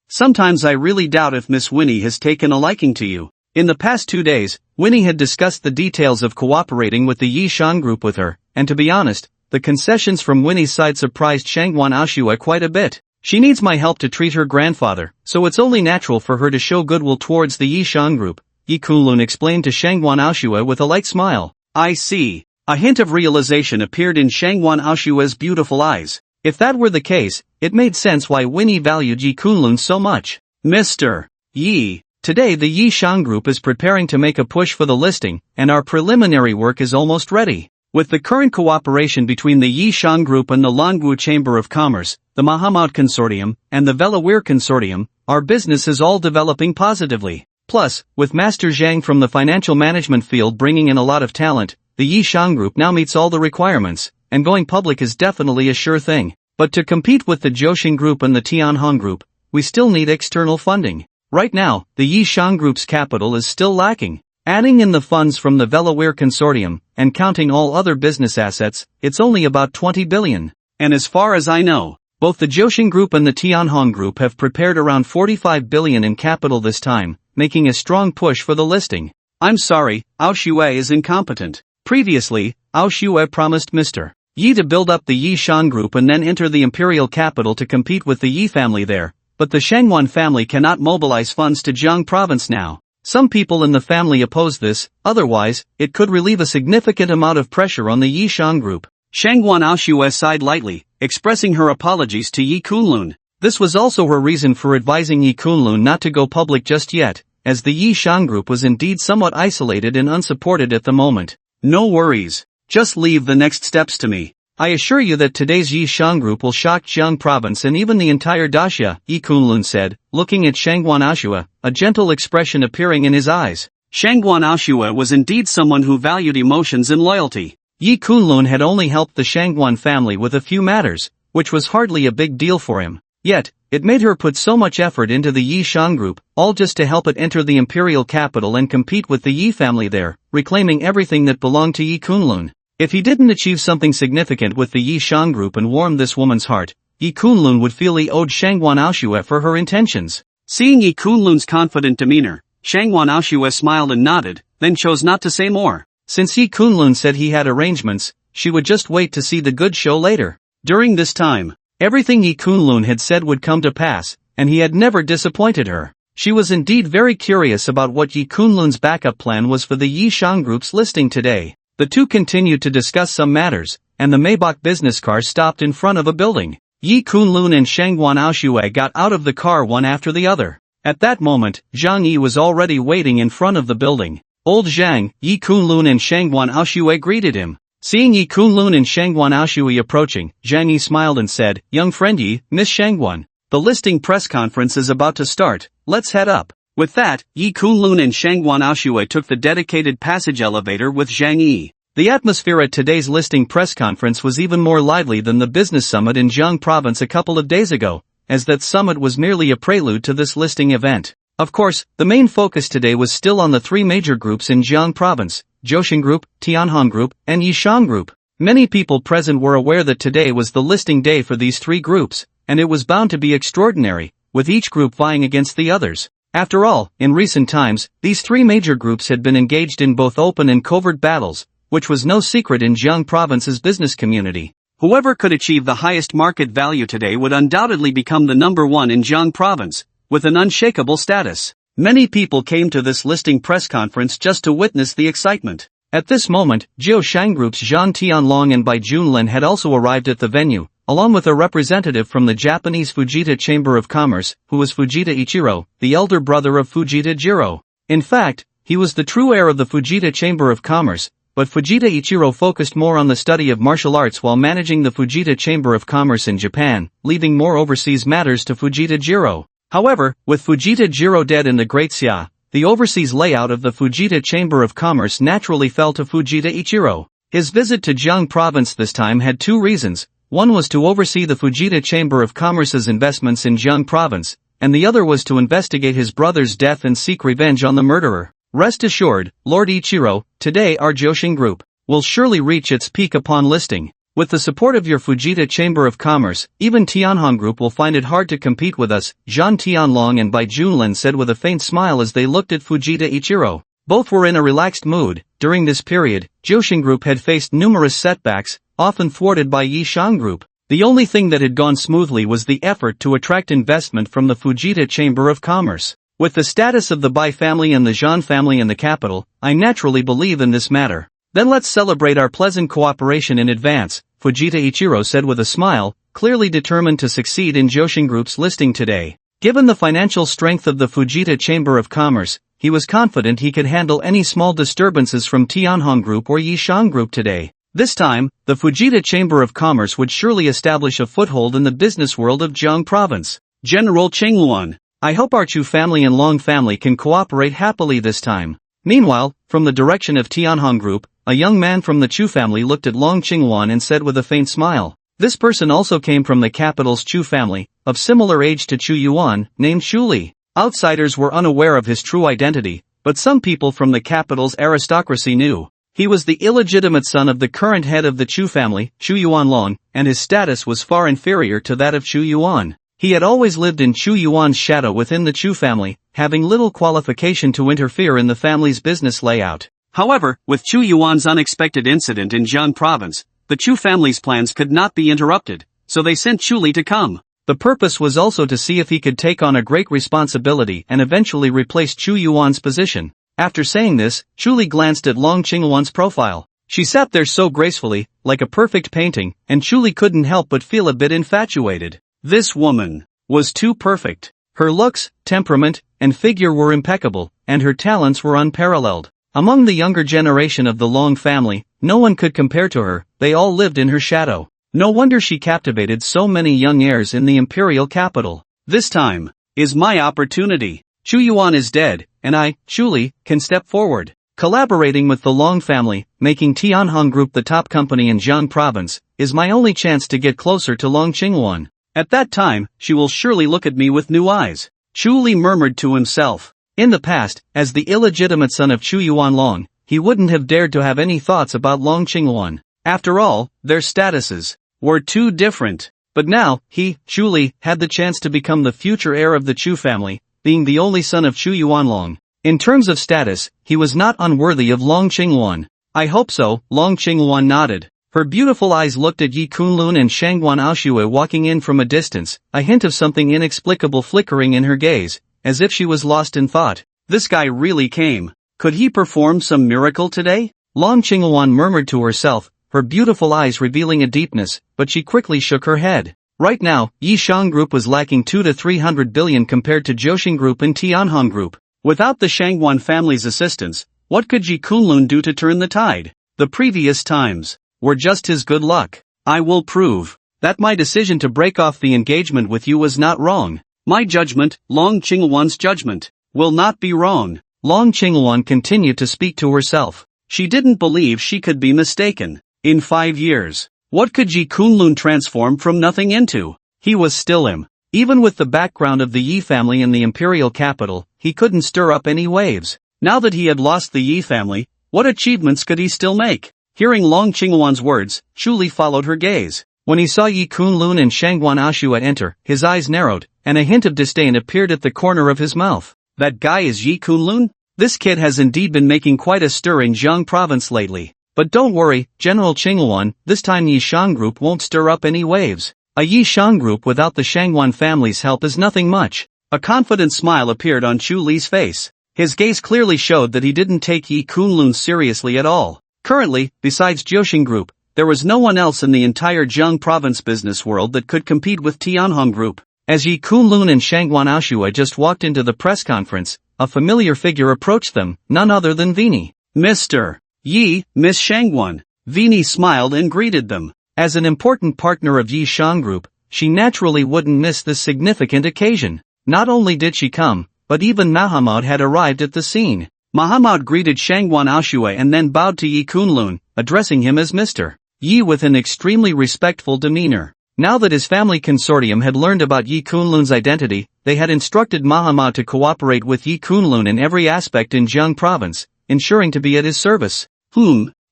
Sometimes I really doubt if Miss Winnie has taken a liking to you. In the past 2 days, Winnie had discussed the details of cooperating with the Yi Shan Group with her, and to be honest, the concessions from Winnie's side surprised Shangguan Aoshue quite a bit. She needs my help to treat her grandfather, so it's only natural for her to show goodwill towards the Yi Shan Group, Yi Kunlun explained to Shangguan Aoshue with a light smile. I see. A hint of realization appeared in Shangguan Aoshue's beautiful eyes. If that were the case, it made sense why Winnie valued Yi Kunlun so much. Mr. Yi, today the Yi Shan Group is preparing to make a push for the listing, and our preliminary work is almost ready. With the current cooperation between the Yishang Group and the Longwu Chamber of Commerce, the Mahamud Consortium, and the Velawir Consortium, our business is all developing positively. Plus, with Master Jiang from the financial management field bringing in a lot of talent, the Yishang Group now meets all the requirements, and going public is definitely a sure thing. But to compete with the Jiaoxing Group and the Tianhong Group, we still need external funding. Right now, the Yishang Group's capital is still lacking. Adding in the funds from the Velawir Consortium, and counting all other business assets, it's only about 20 billion. And as far as I know, both the Jiaoxing Group and the Tianhong Group have prepared around 45 billion in capital this time, making a strong push for the listing. I'm sorry, Ao Xue is incompetent. Previously, Ao Xue promised Mr. Yi to build up the Yishang Group and then enter the imperial capital to compete with the Yi family there, but the Shangwan family cannot mobilize funds to Jiang province now. Some people in the family oppose this, otherwise, it could relieve a significant amount of pressure on the Yishang Group. Shangwan Aoxue sighed lightly, expressing her apologies to Yi Kunlun. This was also her reason for advising Yi Kunlun not to go public just yet, as the Yishang Group was indeed somewhat isolated and unsupported at the moment. No worries. Just leave the next steps to me. I assure you that today's Yishang Group will shock Jiang province and even the entire daxia, Yi Kunlun said, looking at Shangwan Aoxue, a gentle expression appearing in his eyes. Shangwan Aoxue was indeed someone who valued emotions and loyalty. Yi Kunlun had only helped the Shangwan family with a few matters, which was hardly a big deal for him. Yet, it made her put so much effort into the Yishang Group, all just to help it enter the imperial capital and compete with the Yi family there, reclaiming everything that belonged to Yi Kunlun. If he didn't achieve something significant with the Yishang Group and warm this woman's heart, Yi Kunlun would feel he owed Shangwan Aoxue for her intentions. Seeing Yi Kunlun's confident demeanor, Shangwan Aoxue smiled and nodded, then chose not to say more. Since Yi Kunlun said he had arrangements, she would just wait to see the good show later. During this time, everything Yi Kunlun had said would come to pass, and he had never disappointed her. She was indeed very curious about what Yi Kunlun's backup plan was for the Yishang Group's listing today. The two continued to discuss some matters, and the Maybach business car stopped in front of a building. Yi Kunlun and Shangwan Aoxue got out of the car one after the other. At that moment, Zhang Yi was already waiting in front of the building. Old Jiang, Yi Kunlun and Shangwan Aoxue greeted him. Seeing Yi Kunlun and Shangwan Aoxue approaching, Zhang Yi smiled and said, "Young friend Yi, Miss Shangwan, the listing press conference is about to start, let's head up." With that, Yi Kunlun and Shangwan Aoxue took the dedicated passage elevator with Zhang Yi. The atmosphere at today's listing press conference was even more lively than the business summit in Jiang province a couple of days ago, as that summit was merely a prelude to this listing event. Of course, the main focus today was still on the three major groups in Jiang province, Jiaoxing Group, Tianhong Group, and Yishang Group. Many people present were aware that today was the listing day for these three groups, and it was bound to be extraordinary, with each group vying against the others. After all, in recent times, these three major groups had been engaged in both open and covert battles, which was no secret in Jiang province's business community. Whoever could achieve the highest market value today would undoubtedly become the number one in Jiang province, with an unshakable status. Many people came to this listing press conference just to witness the excitement. At this moment, Jiaoxing Group's Zhan Tianlong and Bai Junlin had also arrived at the venue, along with a representative from the Japanese Fujita Chamber of Commerce, who was Fujita Ichiro, the elder brother of Fujita Jiro. In fact, he was the true heir of the Fujita Chamber of Commerce, but Fujita Ichiro focused more on the study of martial arts while managing the Fujita Chamber of Commerce in Japan, leaving more overseas matters to Fujita Jiro. However, with Fujita Jiro dead in the Great Xia, the overseas layout of the Fujita Chamber of Commerce naturally fell to Fujita Ichiro. His visit to Jiang province this time had two reasons. One was to oversee the Fujita Chamber of Commerce's investments in Jiang province, and the other was to investigate his brother's death and seek revenge on the murderer. Rest assured, Lord Ichiro, today our Jiaoxing Group will surely reach its peak upon listing. With the support of your Fujita Chamber of Commerce, even Tianhong Group will find it hard to compete with us, Zhan Tianlong and Bai Junlin said with a faint smile as they looked at Fujita Ichiro. Both were in a relaxed mood. During this period, Jiaoxing Group had faced numerous setbacks, often thwarted by Yishang Group. The only thing that had gone smoothly was the effort to attract investment from the Fujita Chamber of Commerce. With the status of the Bai family and the Zhan family in the capital, I naturally believe in this matter. Then let's celebrate our pleasant cooperation in advance, Fujita Ichiro said with a smile, clearly determined to succeed in Jiaoxing Group's listing today. Given the financial strength of the Fujita Chamber of Commerce, he was confident he could handle any small disturbances from Tianhong Group or Yishang Group today. This time, the Fujita Chamber of Commerce would surely establish a foothold in the business world of Jiang province. General Qingluan, I hope our Chu family and Long family can cooperate happily this time. Meanwhile, from the direction of Tianhong Group, a young man from the Chu family looked at Long Qingluan and said with a faint smile. This person also came from the capital's Chu family, of similar age to Chu Yuan, named Xu Li. Outsiders were unaware of his true identity, but some people from the capital's aristocracy knew. He was the illegitimate son of the current head of the Chu family, Chu Yuanlong, and his status was far inferior to that of Chu Yuan. He had always lived in Chu Yuan's shadow within the Chu family, having little qualification to interfere in the family's business layout. However, with Chu Yuan's unexpected incident in Jiang province, the Chu family's plans could not be interrupted, so they sent Chu Li to come. The purpose was also to see if he could take on a great responsibility and eventually replace Chu Yuan's position. After saying this, Chu Li glanced at Long Qingluan's profile. She sat there so gracefully, like a perfect painting, and Chu Li couldn't help but feel a bit infatuated. This woman was too perfect. Her looks, temperament, and figure were impeccable, and her talents were unparalleled. Among the younger generation of the Long family, no one could compare to her, they all lived in her shadow. No wonder she captivated so many young heirs in the imperial capital. This time is my opportunity. Chu Yuan is dead, and I, Xu Li, can step forward. Collaborating with the Long family, making Tianhong Group the top company in Jiang province, is my only chance to get closer to Long Qingluan. At that time, she will surely look at me with new eyes. Xu Li murmured to himself. In the past, as the illegitimate son of Chu Yuanlong, he wouldn't have dared to have any thoughts about Long Qingluan. After all, their statuses were too different. But now, he, Xu Li, had the chance to become the future heir of the Chu family, being the only son of Chu Yuanlong. In terms of status, he was not unworthy of Long Qingluan. I hope so, Long Qingluan nodded. Her beautiful eyes looked at Yi Kunlun and Shangguan Aoshue walking in from a distance, a hint of something inexplicable flickering in her gaze, as if she was lost in thought. This guy really came. Could he perform some miracle today? Long Qingluan murmured to herself, her beautiful eyes revealing a deepness, but she quickly shook her head. Right now, Yi Shang Group was lacking 2 to 300 billion compared to Jiaoxing Group and Tianhong Group. Without the Shangguan family's assistance, what could Yi Kunlun do to turn the tide? The previous times were just his good luck. I will prove that my decision to break off the engagement with you was not wrong. My judgment, Long Qingluan's judgment, will not be wrong. Long Qingluan continued to speak to herself. She didn't believe she could be mistaken. In 5 years, what could Yi Kunlun transform from nothing into? He was still him. Even with the background of the Yi family in the imperial capital, he couldn't stir up any waves. Now that he had lost the Yi family, what achievements could he still make? Hearing Long Qingluan's words, Xu Li followed her gaze. When he saw Yi Kunlun and Shangguan Aoshue enter, his eyes narrowed, and a hint of disdain appeared at the corner of his mouth. That guy is Yi Kunlun? This kid has indeed been making quite a stir in Jiang province lately. But don't worry, General Qingluan, this time Yi Shang Group won't stir up any waves. A Yi Shang Group without the Shangguan family's help is nothing much. A confident smile appeared on Xu Li's face. His gaze clearly showed that he didn't take Yi Kunlun seriously at all. Currently, besides Jiaoxing Group, there was no one else in the entire Jiang province business world that could compete with Tianhong Group. As Yi Kunlun and Shangguan Aoshue just walked into the press conference, a familiar figure approached them, none other than Vini. Mr. Yi, Miss Shangguan. Vini smiled and greeted them. As an important partner of Yi Shang Group, she naturally wouldn't miss this significant occasion. Not only did she come, but even Mahamad had arrived at the scene. Mahamad greeted Shangguan Aoshue and then bowed to Yi Kunlun, addressing him as Mr. Yi with an extremely respectful demeanor. Now that his family consortium had learned about Yi Kunlun's identity, they had instructed Mahamad to cooperate with Yi Kunlun in every aspect in Jiang province, ensuring to be at his service.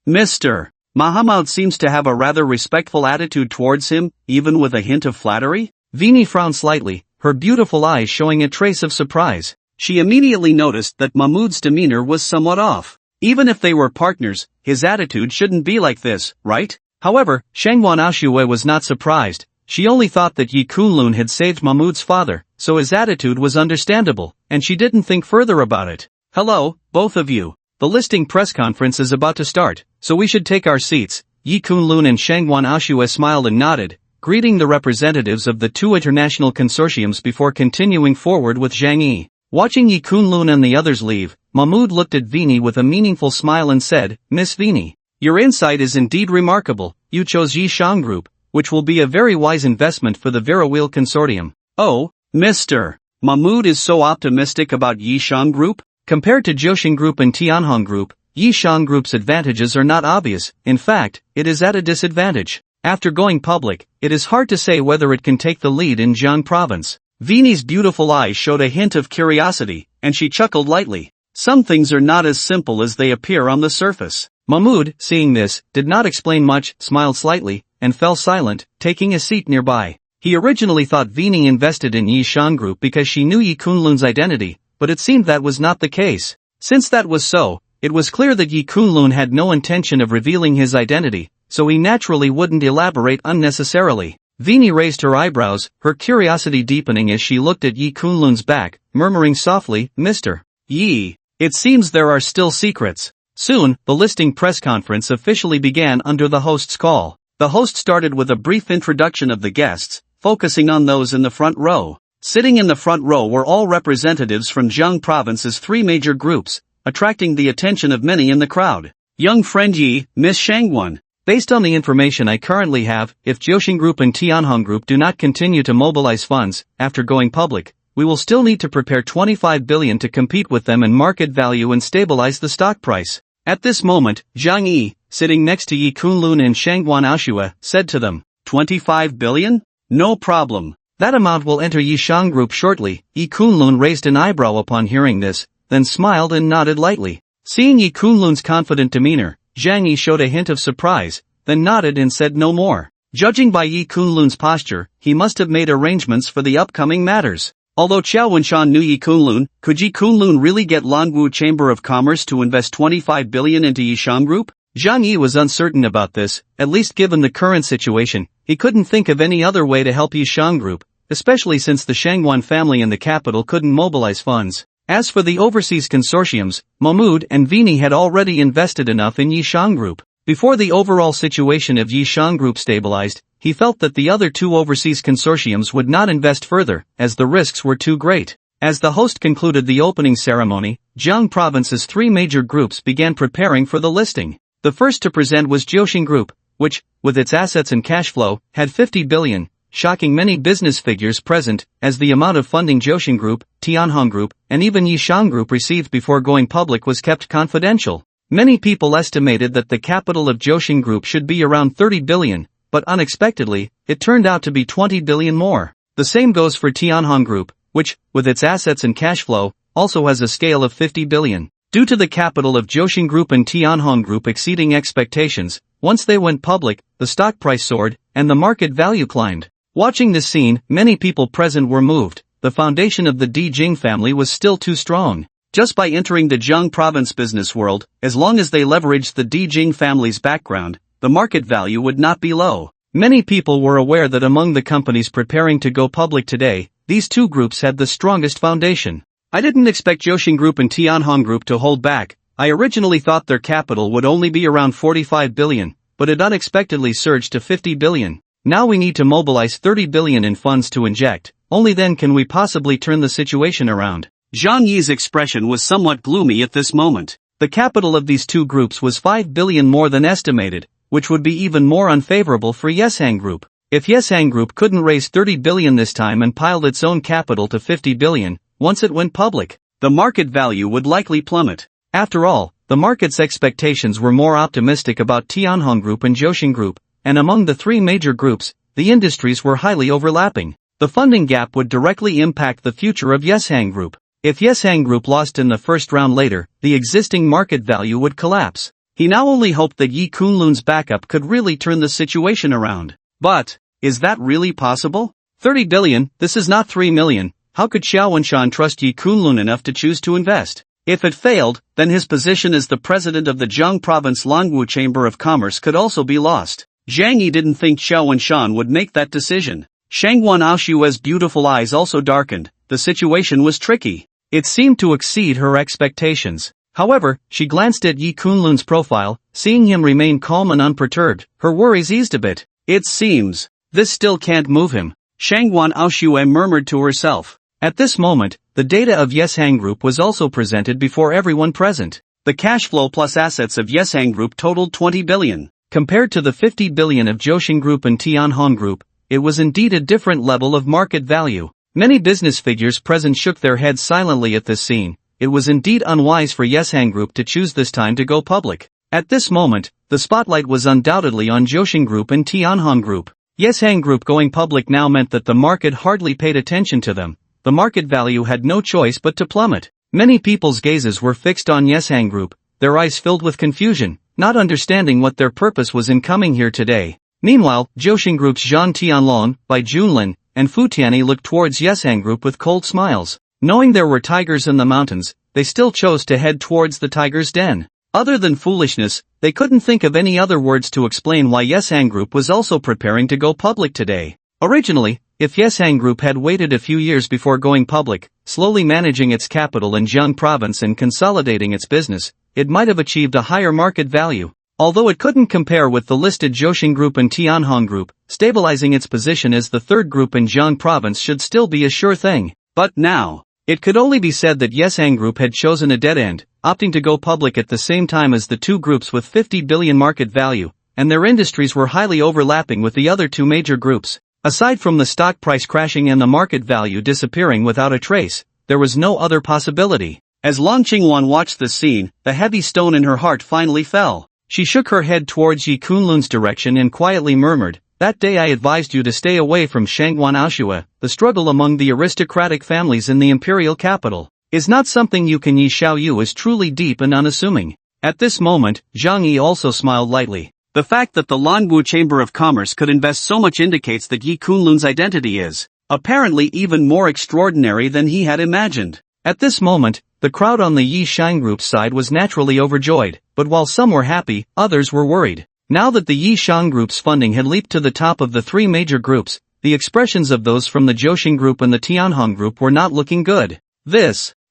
Mr. Mahamad seems to have a rather respectful attitude towards him, even with a hint of flattery? Vini frowned slightly, her beautiful eyes showing a trace of surprise. She immediately noticed that Mahmud's demeanor was somewhat off. Even if they were partners, his attitude shouldn't be like this, right? However, Shangguan Aoshue was not surprised. She only thought that Yi Kunlun had saved Mahmud's father, so his attitude was understandable, and she didn't think further about it. Hello, both of you. The listing press conference is about to start, so we should take our seats. Yi Kunlun and Shangguan Aoshue smiled and nodded, greeting the representatives of the two international consortiums before continuing forward with Zhang Yi. Watching Yi Kunlun and the others leave, Mahmud looked at Vini with a meaningful smile and said, Miss Vini, Your insight is indeed remarkable. You chose Yishang Group, which will be a very wise investment for the Verawheel Consortium. Oh, Mr. Mahmood is so optimistic about Yishang Group? Compared to Jiang Group and Tianhong Group, Yishang Group's advantages are not obvious. In fact, it is at a disadvantage. After going public, it is hard to say whether it can take the lead in Jiang province. Vini's beautiful eyes showed a hint of curiosity, and she chuckled lightly. Some things are not as simple as they appear on the surface. Mahmood, seeing this, did not explain much, smiled slightly, and fell silent, taking a seat nearby. He originally thought Vini invested in Yishang Group because she knew Yi Kunlun's identity, but it seemed that was not the case. Since that was so, it was clear that Yi Kunlun had no intention of revealing his identity, so he naturally wouldn't elaborate unnecessarily. Vini raised her eyebrows, her curiosity deepening as she looked at Yi Kunlun's back, murmuring softly, "Mr. Yi, it seems there are still secrets." Soon, the listing press conference officially began under the host's call. The host started with a brief introduction of the guests, focusing on those in the front row. Sitting in the front row were all representatives from Jiang province's three major groups, attracting the attention of many in the crowd. "Young friend Yi, Miss Shangwan. Based on the information I currently have, if Jiang Group and Tianhong Group do not continue to mobilize funds after going public, we will still need to prepare 25 billion to compete with them in market value and stabilize the stock price." At this moment, Jiang Yi, sitting next to Yi Kunlun and Shangguan Aoshue, said to them, 25 billion? No problem. That amount will enter Yishang Group shortly. Yi Kunlun raised an eyebrow upon hearing this, then smiled and nodded lightly. Seeing Yi Kunlun's confident demeanor, Jiang Yi showed a hint of surprise, then nodded and said no more. Judging by Yi Kunlun's posture, he must have made arrangements for the upcoming matters. Although Qiao Wenshan knew Yi Kunlun, could Yi Kunlun really get Lanwu Chamber of Commerce to invest 25 billion into Yishang Group? Jiang Yi was uncertain about this, at least given the current situation. He couldn't think of any other way to help Yishang Group, especially since the Shangwan family in the capital couldn't mobilize funds. As for the overseas consortiums, Mahmood and Vini had already invested enough in Yishang Group. Before the overall situation of Yishang Group stabilized, he felt that the other two overseas consortiums would not invest further, as the risks were too great. As the host concluded the opening ceremony, Jiang province's three major groups began preparing for the listing. The first to present was Jiang Group, which, with its assets and cash flow, had 50 billion, shocking many business figures present, as the amount of funding Jiang Group, Tianhong Group, and even Yishang Group received before going public was kept confidential. Many people estimated that the capital of Jiang Group should be around 30 billion, but unexpectedly, it turned out to be 20 billion more. The same goes for Tianhong Group, which, with its assets and cash flow, also has a scale of 50 billion. Due to the capital of Jiang Group and Tianhong Group exceeding expectations, once they went public, the stock price soared, and the market value climbed. Watching this scene, many people present were moved. The foundation of the Jing family was still too strong. Just by entering the Jiang province business world, as long as they leveraged the Jing family's background, the market value would not be low. Many people were aware that among the companies preparing to go public today, these two groups had the strongest foundation. I didn't expect Jiang Group and Tianhong Group to hold back. I originally thought their capital would only be around 45 billion, but it unexpectedly surged to 50 billion. Now we need to mobilize 30 billion in funds to inject. Only then can we possibly turn the situation around. Jiang Yi's expression was somewhat gloomy at this moment. The capital of these two groups was 5 billion more than estimated, which would be even more unfavorable for Yeshang Group. If Yeshang Group couldn't raise 30 billion this time and piled its own capital to 50 billion, once it went public, the market value would likely plummet. After all, the market's expectations were more optimistic about Tianhong Group and Jiang Group, and among the three major groups, the industries were highly overlapping. The funding gap would directly impact the future of Yeshang Group. If Yeshang Group lost in the first round later, the existing market value would collapse. He now only hoped that Yi Kunlun's backup could really turn the situation around. But, is that really possible? 30 billion, this is not 3 million. How could Xiao Wenshan trust Yi Kunlun enough to choose to invest? If it failed, then his position as the president of the Jiang Province Lanwu Chamber of Commerce could also be lost. Jiang Yi didn't think Xiao Wenshan would make that decision. Shangguan Aoshue's beautiful eyes also darkened. The situation was tricky. It seemed to exceed her expectations. However, she glanced at Yi Kunlun's profile, seeing him remain calm and unperturbed. Her worries eased a bit. It seems this still can't move him, Shangguan Aoshue murmured to herself. At this moment, the data of Yeshang Group was also presented before everyone present. The cash flow plus assets of Yeshang Group totaled 20 billion. Compared to the 50 billion of Jiang Group and Tianhong Group, it was indeed a different level of market value. Many business figures present shook their heads silently at this scene. It was indeed unwise for Yeshang Group to choose this time to go public. At this moment, the spotlight was undoubtedly on Jiang Group and Tianhong Group. Yeshang Group going public now meant that the market hardly paid attention to them. The market value had no choice but to plummet. Many people's gazes were fixed on Yeshang Group, their eyes filled with confusion, not understanding what their purpose was in coming here today. Meanwhile, Jiang Group's Zhang Tianlong, Bai Junlin, and Fu Tianyi looked towards Yeshang Group with cold smiles. Knowing there were tigers in the mountains, they still chose to head towards the tiger's den. Other than foolishness, they couldn't think of any other words to explain why Yeshang Group was also preparing to go public today. Originally, if Yeshang Group had waited a few years before going public, slowly managing its capital in Jiang province and consolidating its business, it might have achieved a higher market value. Although it couldn't compare with the listed Jiang Group and Tianhong Group, stabilizing its position as the third group in Jiang province should still be a sure thing. But now, it could only be said that Yeshang Group had chosen a dead end, opting to go public at the same time as the two groups with 50 billion market value, and their industries were highly overlapping with the other two major groups. Aside from the stock price crashing and the market value disappearing without a trace, there was no other possibility. As Long Qingwan watched this scene, the heavy stone in her heart finally fell. She shook her head towards Yi Kunlun's direction and quietly murmured, "That day I advised you to stay away from Shangwan Aoshue. The struggle among the aristocratic families in the imperial capital is not something you can. Yi Xiaoyu is truly deep and unassuming." At this moment, Zhang Yi also smiled lightly. The fact that the Lanwu Chamber of Commerce could invest so much indicates that Yi Kunlun's identity is, apparently, even more extraordinary than he had imagined. At this moment, the crowd on the Yi Shang Group's side was naturally overjoyed, but while some were happy, others were worried. Now that the Yi Shang Group's funding had leaped to the top of the three major groups, the expressions of those from the Jiang Group and the Tianhong Group were not looking good.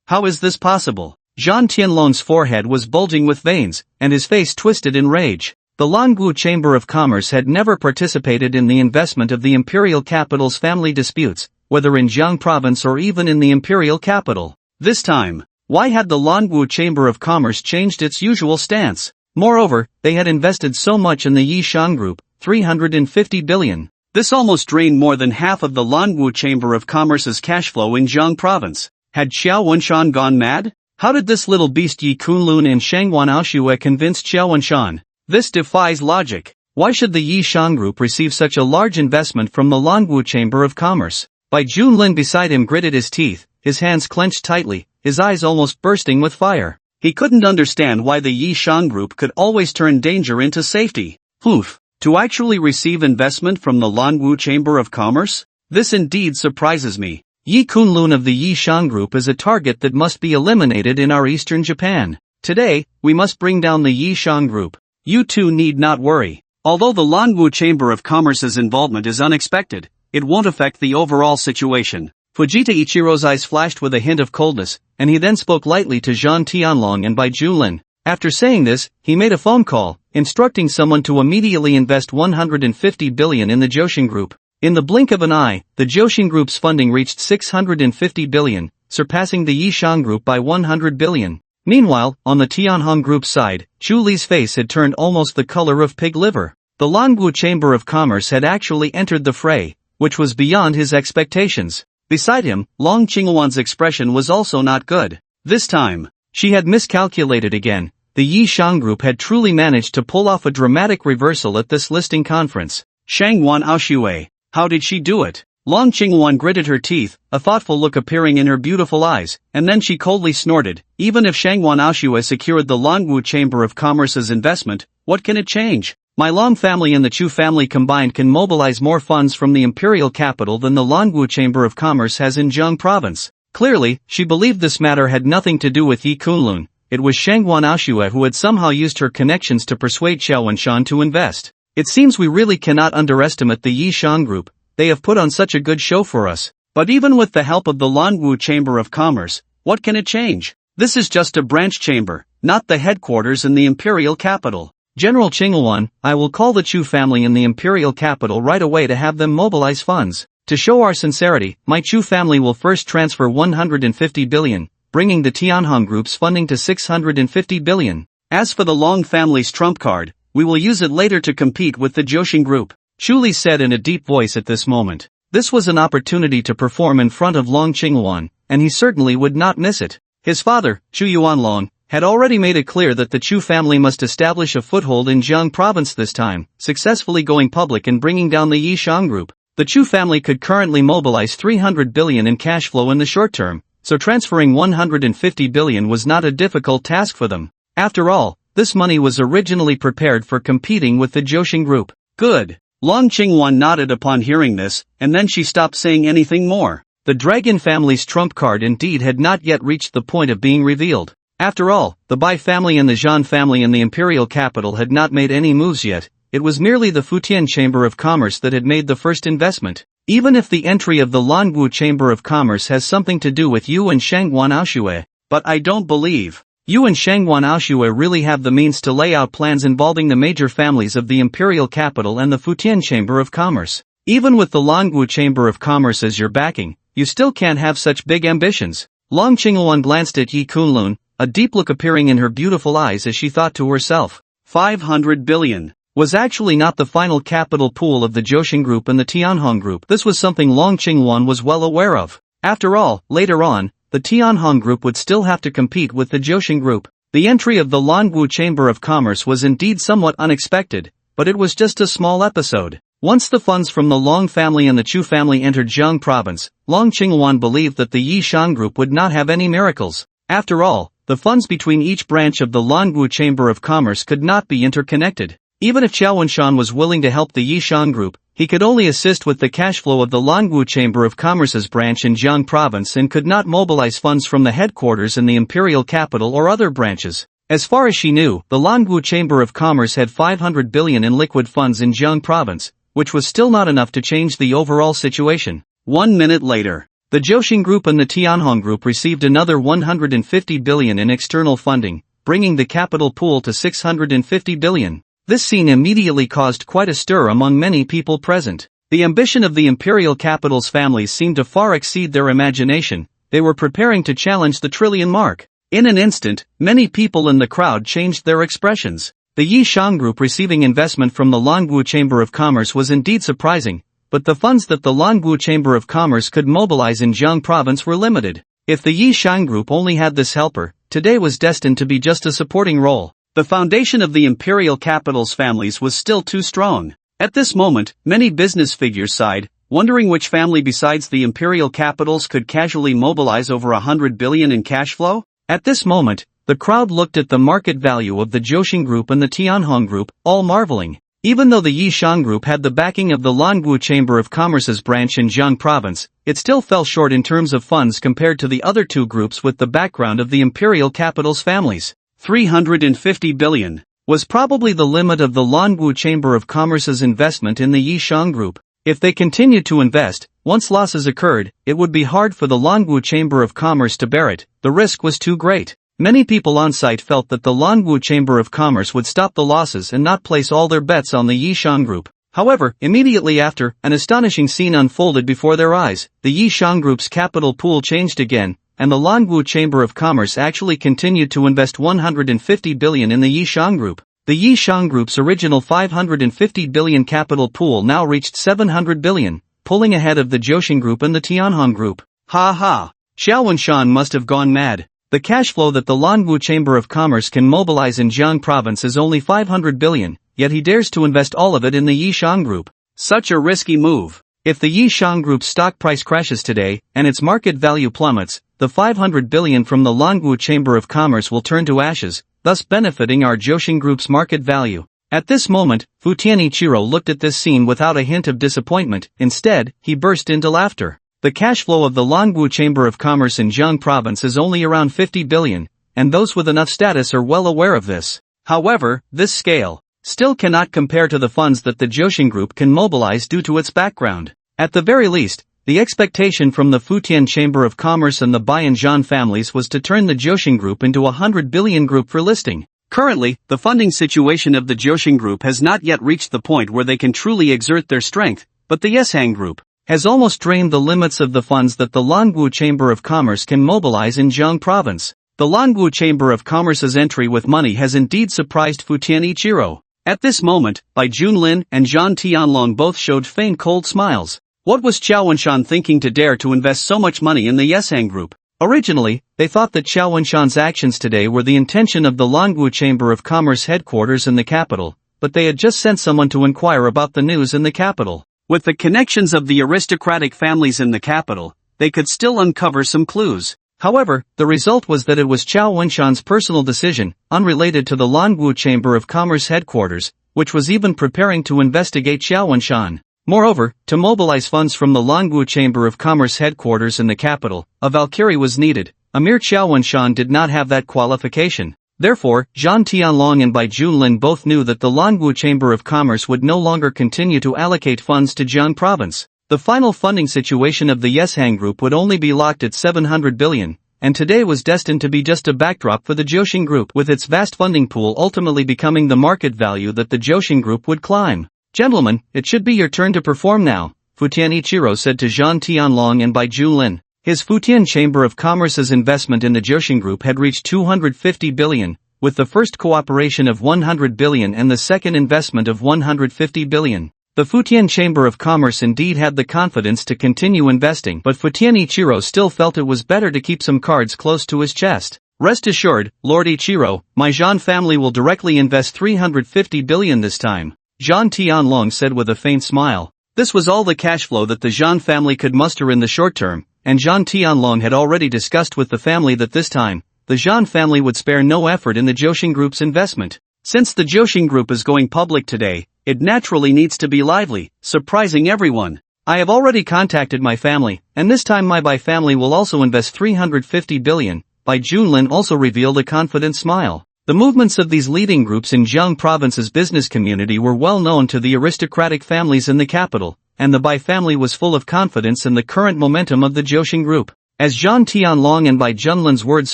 How is this possible? Zhang Tianlong's forehead was bulging with veins, and his face twisted in rage. The Lanwu Chamber of Commerce had never participated in the investment of the imperial capital's family disputes, whether in Jiang province or even in the imperial capital. This time, why had the Lanwu Chamber of Commerce changed its usual stance? Moreover, they had invested so much in the Yi Shang Group, 350 billion. This almost drained more than half of the Lanwu Chamber of Commerce's cash flow in Jiang province. Had Xiao Wenshan gone mad? How did this little beast Yi Kunlun and Shangwan Aoshue convince Xiao Wenshan? This defies logic. Why should the Yi Shang Group receive such a large investment from the Lanwu Chamber of Commerce? Bai Junlin beside him gritted his teeth, his hands clenched tightly, his eyes almost bursting with fire. He couldn't understand why the Yi Shang Group could always turn danger into safety. To actually receive investment from the Lanwu Chamber of Commerce? This indeed surprises me. Yi Kunlun of the Yi Shang Group is a target that must be eliminated in our eastern Japan. Today, we must bring down the Yi Shang Group. You two need not worry. Although the Lanwu Chamber of Commerce's involvement is unexpected, it won't affect the overall situation. Fujita Ichiro's eyes flashed with a hint of coldness, and he then spoke lightly to Zhang Tianlong and Bai Junlin. After saying this, he made a phone call, instructing someone to immediately invest 150 billion in the Jiang Group. In the blink of an eye, the Jiang Group's funding reached 650 billion, surpassing the Yi Shang Group by 100 billion. Meanwhile, on the Tianhong Group's side, Chu Li's face had turned almost the color of pig liver. The Lanwu Chamber of Commerce had actually entered the fray, which was beyond his expectations. Beside him, Long Qingwan's expression was also not good. This time, she had miscalculated again. The Yi Shang Group had truly managed to pull off a dramatic reversal at this listing conference. Shangwan Aoshue, how did she do it? Long Qingwan gritted her teeth, a thoughtful look appearing in her beautiful eyes, and then she coldly snorted, "Even if Shangwan Aoshue secured the Lanwu Chamber of Commerce's investment, what can it change? My Long family and the Chu family combined can mobilize more funds from the imperial capital than the Lanwu Chamber of Commerce has in Jiang province." Clearly, she believed this matter had nothing to do with Yi Kunlun. It was Shangwan Aoshue who had somehow used her connections to persuade Xiao Wenshan to invest. It seems we really cannot underestimate the Yi Shang Group. They have put on such a good show for us. But even with the help of the Lanwu Chamber of Commerce, what can it change? This is just a branch chamber, not the headquarters in the imperial capital. General Qingwan, I will call the Chu family in the imperial capital right away to have them mobilize funds. To show our sincerity, my Chu family will first transfer 150 billion, bringing the Tianhong Group's funding to 650 billion. As for the Long family's trump card, we will use it later to compete with the Jiang Group, Chu Li said in a deep voice at this moment. This was an opportunity to perform in front of Long Qingwan, and he certainly would not miss it. His father, Chu Yuanlong, had already made it clear that the Chu family must establish a foothold in Jiang province this time, successfully going public and bringing down the Yishang Group. The Chu family could currently mobilize 300 billion in cash flow in the short term, so transferring 150 billion was not a difficult task for them. After all, this money was originally prepared for competing with the Jiang Group. Good. Long Qingwan nodded upon hearing this, and then she stopped saying anything more. The Dragon family's trump card indeed had not yet reached the point of being revealed. After all, the Bai family and the Zhan family in the imperial capital had not made any moves yet. It was merely the Futian Chamber of Commerce that had made the first investment. Even if the entry of the Langu Chamber of Commerce has something to do with Yu and Shangguan Aoshue, but I don't believe Yu and Shangguan Aoshue really have the means to lay out plans involving the major families of the imperial capital and the Futian Chamber of Commerce. Even with the Langu Chamber of Commerce as your backing, you still can't have such big ambitions. Long Qingluan glanced at Yi Kunlun, a deep look appearing in her beautiful eyes as she thought to herself. 500 billion was actually not the final capital pool of the Jiang Group and the Tianhong Group. This was something Long Qingluan was well aware of. After all, later on, the Tianhong Group would still have to compete with the Jiang Group. The entry of the Langu Chamber of Commerce was indeed somewhat unexpected, but it was just a small episode. Once the funds from the Long family and the Chu family entered Jiang province, Long Qingluan believed that the Yishang Group would not have any miracles. After all, the funds between each branch of the Langu Chamber of Commerce could not be interconnected. Even if Qiao Wenshan was willing to help the Yishang Group, he could only assist with the cash flow of the Langu Chamber of Commerce's branch in Jiang province and could not mobilize funds from the headquarters in the imperial capital or other branches. As far as she knew, the Langu Chamber of Commerce had 500 billion in liquid funds in Jiang province, which was still not enough to change the overall situation. 1 minute later, the Jiang Group and the Tianhong Group received another 150 billion in external funding, bringing the capital pool to 650 billion. This scene immediately caused quite a stir among many people present. The ambition of the imperial capital's families seemed to far exceed their imagination. They were preparing to challenge the trillion mark. In an instant, many people in the crowd changed their expressions. The Yishang Group receiving investment from the Langu Chamber of Commerce was indeed surprising, but the funds that the Langu Chamber of Commerce could mobilize in Jiang province were limited. If the Yishang Group only had this helper, today was destined to be just a supporting role. The foundation of the imperial capital's families was still too strong. At this moment, many business figures sighed, wondering which family besides the imperial capitals could casually mobilize over 100 billion in cash flow. At this moment, the crowd looked at the market value of the Jiang Group and the Tianhong Group, all marveling. Even though the Yishang Group had the backing of the Langu Chamber of Commerce's branch in Jiang province, it still fell short in terms of funds compared to the other two groups with the background of the imperial capital's families. 350 billion was probably the limit of the Langu Chamber of Commerce's investment in the Yishang Group. If they continued to invest, once losses occurred, it would be hard for the Langu Chamber of Commerce to bear it. The risk was too great. Many people on site felt that the Langu Chamber of Commerce would stop the losses and not place all their bets on the Yishang Group. However, immediately after, an astonishing scene unfolded before their eyes. The Yishang Group's capital pool changed again, and the Langu Chamber of Commerce actually continued to invest 150 billion in the Yishang Group. The Yishang Group's original 550 billion capital pool now reached 700 billion, pulling ahead of the Jiang Group and the Tianhong Group. Ha ha! Xiao Wenshan must have gone mad. The cash flow that the Langu Chamber of Commerce can mobilize in Jiang province is only 500 billion, yet he dares to invest all of it in the Yishang Group. Such a risky move. If the Yishang Group's stock price crashes today, and its market value plummets, the 500 billion from the Langu Chamber of Commerce will turn to ashes, thus benefiting our Jiang Group's market value. At this moment, Fu Tianichiro looked at this scene without a hint of disappointment. Instead, he burst into laughter. The cash flow of the Langu Chamber of Commerce in Jiang province is only around 50 billion, and those with enough status are well aware of this. However, this scale still cannot compare to the funds that the Jiang Group can mobilize due to its background. At the very least, the expectation from the Futian Chamber of Commerce and the Bai and Zhan families was to turn the Jiang Group into a 100 billion group for listing. Currently, the funding situation of the Jiang Group has not yet reached the point where they can truly exert their strength, but the Yeshang Group, has almost drained the limits of the funds that the Languo Chamber of Commerce can mobilize in Jiang province. The Languo Chamber of Commerce's entry with money has indeed surprised Futian Ichiro. At this moment, Bai Junlin and Zhan Tianlong both showed faint cold smiles. What was Qiao Wenshan thinking to dare to invest so much money in the Yeshang Group? Originally, they thought that Qiao Wenshan's actions today were the intention of the Languo Chamber of Commerce headquarters in the capital, but they had just sent someone to inquire about the news in the capital. With the connections of the aristocratic families in the capital, they could still uncover some clues. However, the result was that it was Qiao Wenshan's personal decision, unrelated to the Languo Chamber of Commerce headquarters, which was even preparing to investigate Qiao Wenshan. Moreover, to mobilize funds from the Languo Chamber of Commerce headquarters in the capital, a Valkyrie was needed. A mere Qiao Wenshan did not have that qualification. Therefore, Zhan Tianlong and Bai Junlin both knew that the Languo Chamber of Commerce would no longer continue to allocate funds to Jiang province. The final funding situation of the Yeshang Group would only be locked at 700 billion, and today was destined to be just a backdrop for the Jiaoxing Group, with its vast funding pool ultimately becoming the market value that the Jiaoxing Group would climb. Gentlemen, it should be your turn to perform now, Futian Ichiro said to Zhan Tianlong and Bai Junlin. His Futian Chamber of Commerce's investment in the Jiaoxing Group had reached 250 billion, with the first cooperation of 100 billion and the second investment of 150 billion. The Futian Chamber of Commerce indeed had the confidence to continue investing, but Futian Ichiro still felt it was better to keep some cards close to his chest. Rest assured, Lord Ichiro, my Zhan family will directly invest 350 billion this time, Zhan Tianlong said with a faint smile. This was all the cash flow that the Zhan family could muster in the short term, and Zhan Tianlong had already discussed with the family that this time, the Zhan family would spare no effort in the Jiaoxing Group's investment. Since the Jiaoxing Group is going public today, it naturally needs to be lively, surprising everyone. I have already contacted my family, and this time my Bai family will also invest 350 billion, Bai Junlin also revealed a confident smile. The movements of these leading groups in Jiang province's business community were well known to the aristocratic families in the capital, and the Bai family was full of confidence in the current momentum of the Jiaoxing Group. As Zhan Tianlong and Bai Junlin's words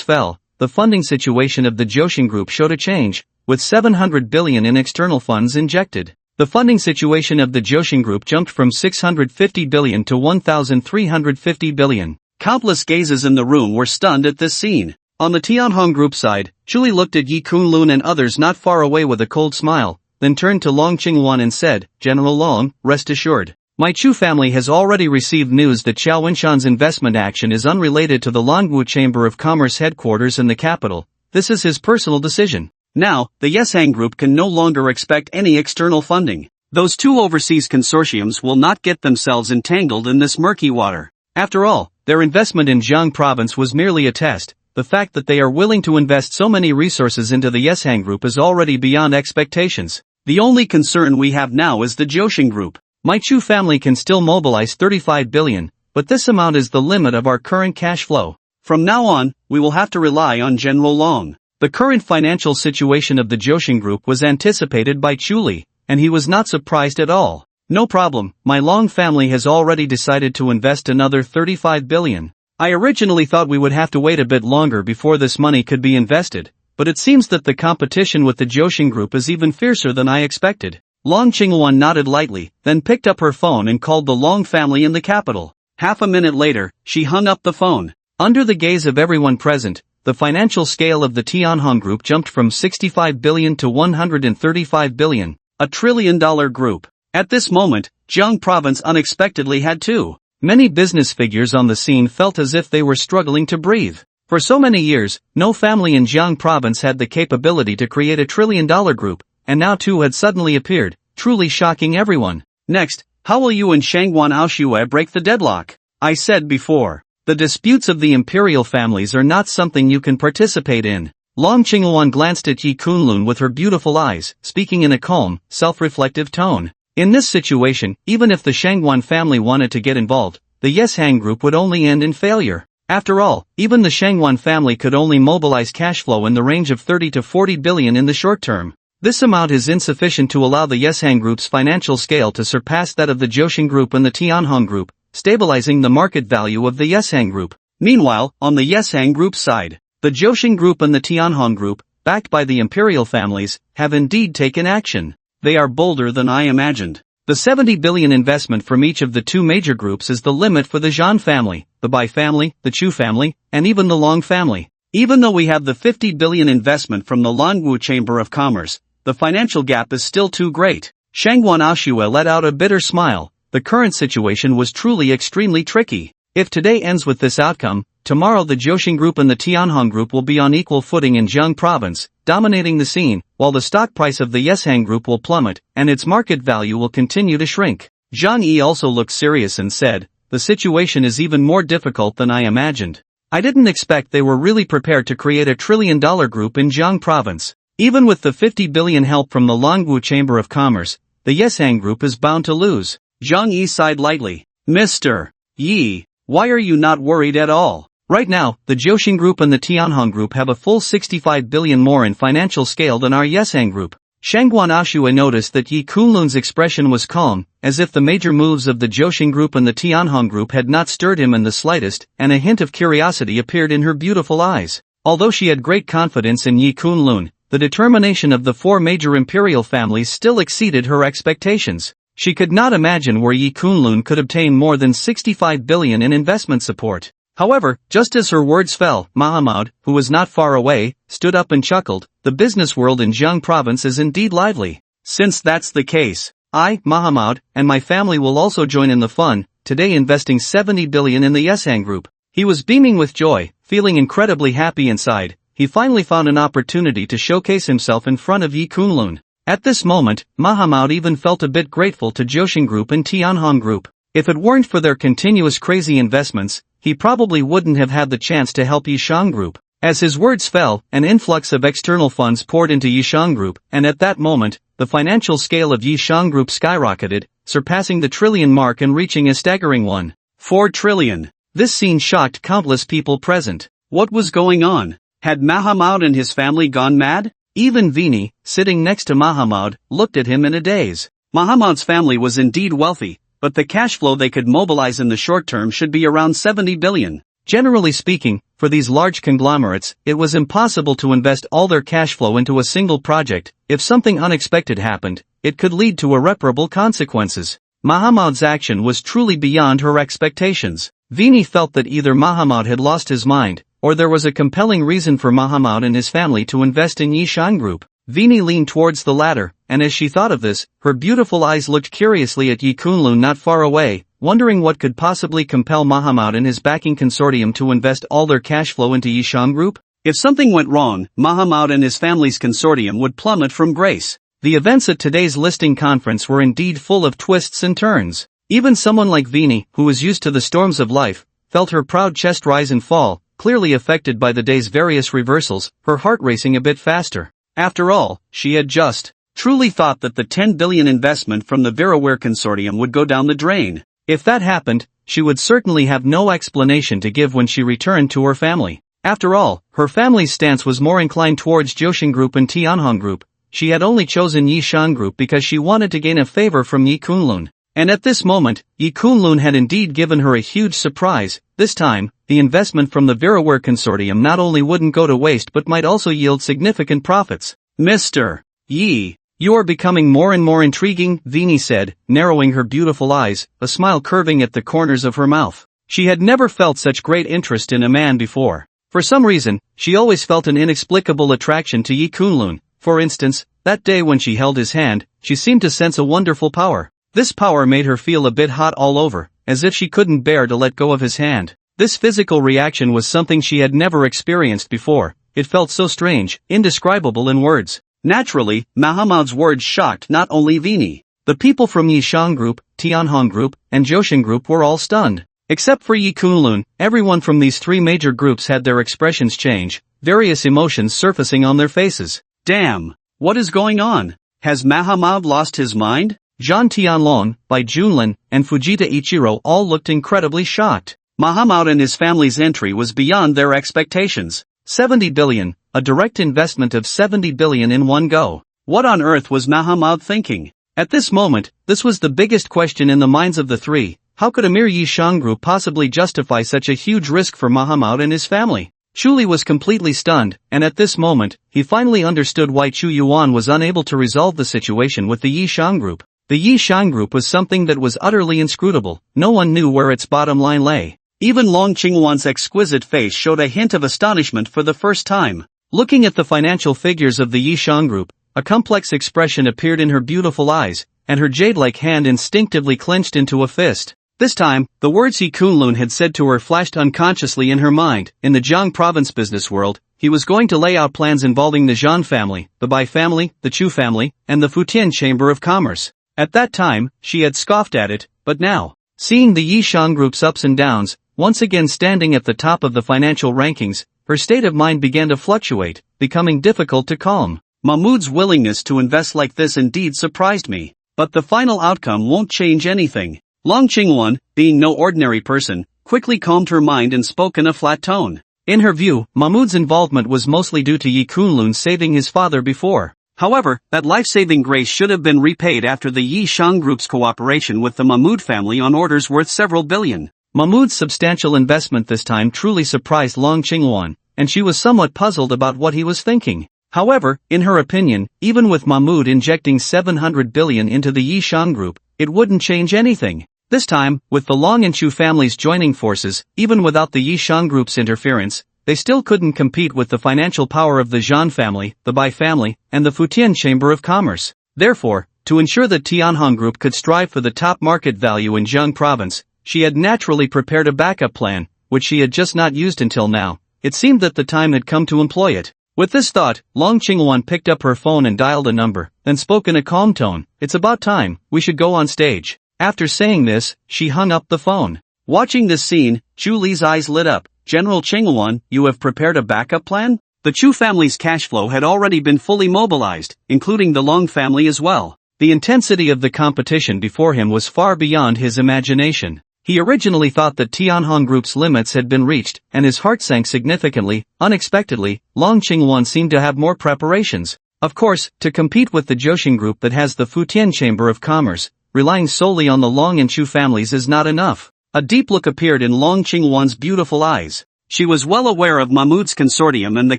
fell, the funding situation of the Jiaoxing Group showed a change, with 700 billion in external funds injected. The funding situation of the Jiaoxing Group jumped from 650 billion to 1,350 billion. Countless gazes in the room were stunned at this scene. On the Tianhong Group side, Chuli looked at Yi Kunlun and others not far away with a cold smile, then turned to Long Qingwan and said, General Long, rest assured. My Chu family has already received news that Qiao Wenshan's investment action is unrelated to the Languo Chamber of Commerce headquarters in the capital. This is his personal decision. Now, the Yeshang Group can no longer expect any external funding. Those two overseas consortiums will not get themselves entangled in this murky water. After all, their investment in Jiang province was merely a test. The fact that they are willing to invest so many resources into the Yeshang Group is already beyond expectations. The only concern we have now is the Jiaoxing Group. My Chu family can still mobilize 35 billion, but this amount is the limit of our current cash flow. From now on, we will have to rely on General Long. The current financial situation of the Jiaoxing Group was anticipated by Chuli, and he was not surprised at all. No problem, my Long family has already decided to invest another 35 billion. I originally thought we would have to wait a bit longer before this money could be invested, but it seems that the competition with the Jiaoxing Group is even fiercer than I expected. Long Qingwan nodded lightly, then picked up her phone and called the Long family in the capital. Half a minute later, she hung up the phone. Under the gaze of everyone present, the financial scale of the Tianhong Group jumped from 65 billion to 135 billion, $1 trillion group. At this moment, Jiang province unexpectedly had too many business figures on the scene felt as if they were struggling to breathe. For so many years, no family in Jiang province had the capability to create $1 trillion group, and now two had suddenly appeared, truly shocking everyone. Next, how will you and Shangguan Aoshue break the deadlock? I said before. The disputes of the imperial families are not something you can participate in. Long Qingwan glanced at Yi Kunlun with her beautiful eyes, speaking in a calm, self-reflective tone. In this situation, even if the Shangguan family wanted to get involved, the Yeshang Group would only end in failure. After all, even the Shangguan family could only mobilize cash flow in the range of 30 to 40 billion in the short term. This amount is insufficient to allow the Yeshang Group's financial scale to surpass that of the Jiaoxing Group and the Tianhong Group, stabilizing the market value of the Yeshang Group. Meanwhile, on the Yeshang Group side, the Jiaoxing Group and the Tianhong Group, backed by the imperial families, have indeed taken action. They are bolder than I imagined. The 70 billion investment from each of the two major groups is the limit for the Zhan family, the Bai family, the Chu family, and even the Long family. Even though we have the 50 billion investment from the Lanwu Chamber of Commerce, the financial gap is still too great. Shangguan Aoshue let out a bitter smile. The current situation was truly extremely tricky. If today ends with this outcome, tomorrow the Jiaoxing Group and the Tianhong Group will be on equal footing in Jiang province, dominating the scene, while the stock price of the Yeshang Group will plummet, and its market value will continue to shrink. Zhang Yi also looked serious and said, "The situation is even more difficult than I imagined. I didn't expect they were really prepared to create a trillion-dollar group in Jiang province. Even with the 50 billion help from the Langwu Chamber of Commerce, the Yeshang Group is bound to lose." Zhang Yi sighed lightly. "Mr. Yi, why are you not worried at all? Right now, the Jiaoxing Group and the Tianhong Group have a full 65 billion more in financial scale than our Yeshang Group." Shangguan Aoshue noticed that Yi Kunlun's expression was calm, as if the major moves of the Jiaoxing Group and the Tianhong Group had not stirred him in the slightest, and a hint of curiosity appeared in her beautiful eyes. Although she had great confidence in Yi Kunlun, the determination of the four major imperial families still exceeded her expectations. She could not imagine where Yi Kunlun could obtain more than 65 billion in investment support. However, just as her words fell, Mahamud, who was not far away, stood up and chuckled. "The business world in Jiang province is indeed lively. Since that's the case, I, Mahamud, and my family will also join in the fun, today investing 70 billion in the Yeshang Group." He was beaming with joy, feeling incredibly happy inside. He finally found an opportunity to showcase himself in front of Yi Kunlun. At this moment, Mahamud even felt a bit grateful to Jiaoxing Group and Tianhong Group. If it weren't for their continuous crazy investments, he probably wouldn't have had the chance to help Yishang Group. As his words fell, an influx of external funds poured into Yishang Group, and at that moment, the financial scale of Yishang Group skyrocketed, surpassing the trillion mark and reaching a staggering 1.4 trillion. This scene shocked countless people present. What was going on? Had Mahamud and his family gone mad? Even Vini, sitting next to Mahamud, looked at him in a daze. Mahamud's family was indeed wealthy, but the cash flow they could mobilize in the short term should be around 70 billion. Generally speaking, for these large conglomerates, it was impossible to invest all their cash flow into a single project. If something unexpected happened, it could lead to irreparable consequences. Mahamud's action was truly beyond her expectations. Vini felt that either Mahamud had lost his mind, or there was a compelling reason for Mahamud and his family to invest in Yishan Group. Vini leaned towards the latter, and as she thought of this, her beautiful eyes looked curiously at Yi Kunlun not far away, wondering what could possibly compel Mahamud and his backing consortium to invest all their cash flow into Yishan Group. If something went wrong, Mahamud and his family's consortium would plummet from grace. The events at today's listing conference were indeed full of twists and turns. Even someone like Vini, who was used to the storms of life, felt her proud chest rise and fall, clearly affected by the day's various reversals, her heart racing a bit faster. After all, she had just truly thought that the 10 billion investment from the Veraware consortium would go down the drain. If that happened, she would certainly have no explanation to give when she returned to her family. After all, her family's stance was more inclined towards Jiaoxing Group and Tianhong Group. She had only chosen Yishan Group because she wanted to gain a favor from Yi Kunlun. And at this moment, Yi Kunlun had indeed given her a huge surprise. This time, the investment from the Veraware consortium not only wouldn't go to waste but might also yield significant profits. "Mr. Yi, you are becoming more and more intriguing," Vini said, narrowing her beautiful eyes, a smile curving at the corners of her mouth. She had never felt such great interest in a man before. For some reason, she always felt an inexplicable attraction to Yi Kunlun. For instance, that day when she held his hand, she seemed to sense a wonderful power. This power made her feel a bit hot all over, as if she couldn't bear to let go of his hand. This physical reaction was something she had never experienced before. It felt so strange, indescribable in words. Naturally, Mahamud's words shocked not only Vini. The people from Yishang Group, Tianhong Group, and Jiaoxing Group were all stunned. Except for Yi Kunlun, everyone from these three major groups had their expressions change, various emotions surfacing on their faces. Damn! What is going on? Has Mahamud lost his mind? Zhan Tianlong, Bai Junlin, and Fujita Ichiro all looked incredibly shocked. Mahamud and his family's entry was beyond their expectations. 70 billion, a direct investment of 70 billion in one go. What on earth was Mahamud thinking? At this moment, this was the biggest question in the minds of the three. How could a mere Yishang Group possibly justify such a huge risk for Mahamud and his family? Chuli was completely stunned, and at this moment, he finally understood why Chu Yuan was unable to resolve the situation with the Yishang Group. The Yi Shang group was something that was utterly inscrutable, no one knew where its bottom line lay. Even Long Qingwan's exquisite face showed a hint of astonishment for the first time. Looking at the financial figures of the Yi Shang group, a complex expression appeared in her beautiful eyes, and her jade-like hand instinctively clenched into a fist. This time, the words Yi Kunlun had said to her flashed unconsciously in her mind. In the Jiang province business world, he was going to lay out plans involving the Zhan family, the Bai family, the Chu family, and the Futian Chamber of Commerce. At that time, she had scoffed at it, but now, seeing the Yi Shang group's ups and downs, once again standing at the top of the financial rankings, her state of mind began to fluctuate, becoming difficult to calm. Mahmud's willingness to invest like this indeed surprised me, but the final outcome won't change anything. Long Qingwan, being no ordinary person, quickly calmed her mind and spoke in a flat tone. In her view, Mahmud's involvement was mostly due to Yi Kunlun saving his father before. However, that life-saving grace should have been repaid after the Yi Shang group's cooperation with the Mahmud family on orders worth several billion. Mahmud's substantial investment this time truly surprised Long Qingwan, and she was somewhat puzzled about what he was thinking. However, in her opinion, even with Mahmud injecting 700 billion into the Yi Shang group, it wouldn't change anything. This time, with the Long and Chu families joining forces, even without the Yi Shang group's interference, they still couldn't compete with the financial power of the Zhan family, the Bai family, and the Futian Chamber of Commerce. Therefore, to ensure that Tianhong group could strive for the top market value in Jiang province, she had naturally prepared a backup plan, which she had just not used until now. It seemed that the time had come to employ it. With this thought, Long Qingwan picked up her phone and dialed a number, then spoke in a calm tone. "It's about time, we should go on stage." After saying this, she hung up the phone. Watching this scene, Chu Li's eyes lit up. "General Qingwan, you have prepared a backup plan?" The Chu family's cash flow had already been fully mobilized, including the Long family as well. The intensity of the competition before him was far beyond his imagination. He originally thought that Tianhong Group's limits had been reached, and his heart sank significantly. Unexpectedly, Long Qingwan seemed to have more preparations. Of course, to compete with the Jiaoxing Group that has the Futian Chamber of Commerce, relying solely on the Long and Chu families is not enough. A deep look appeared in Long Qingwan's beautiful eyes. She was well aware of Mahmud's consortium and the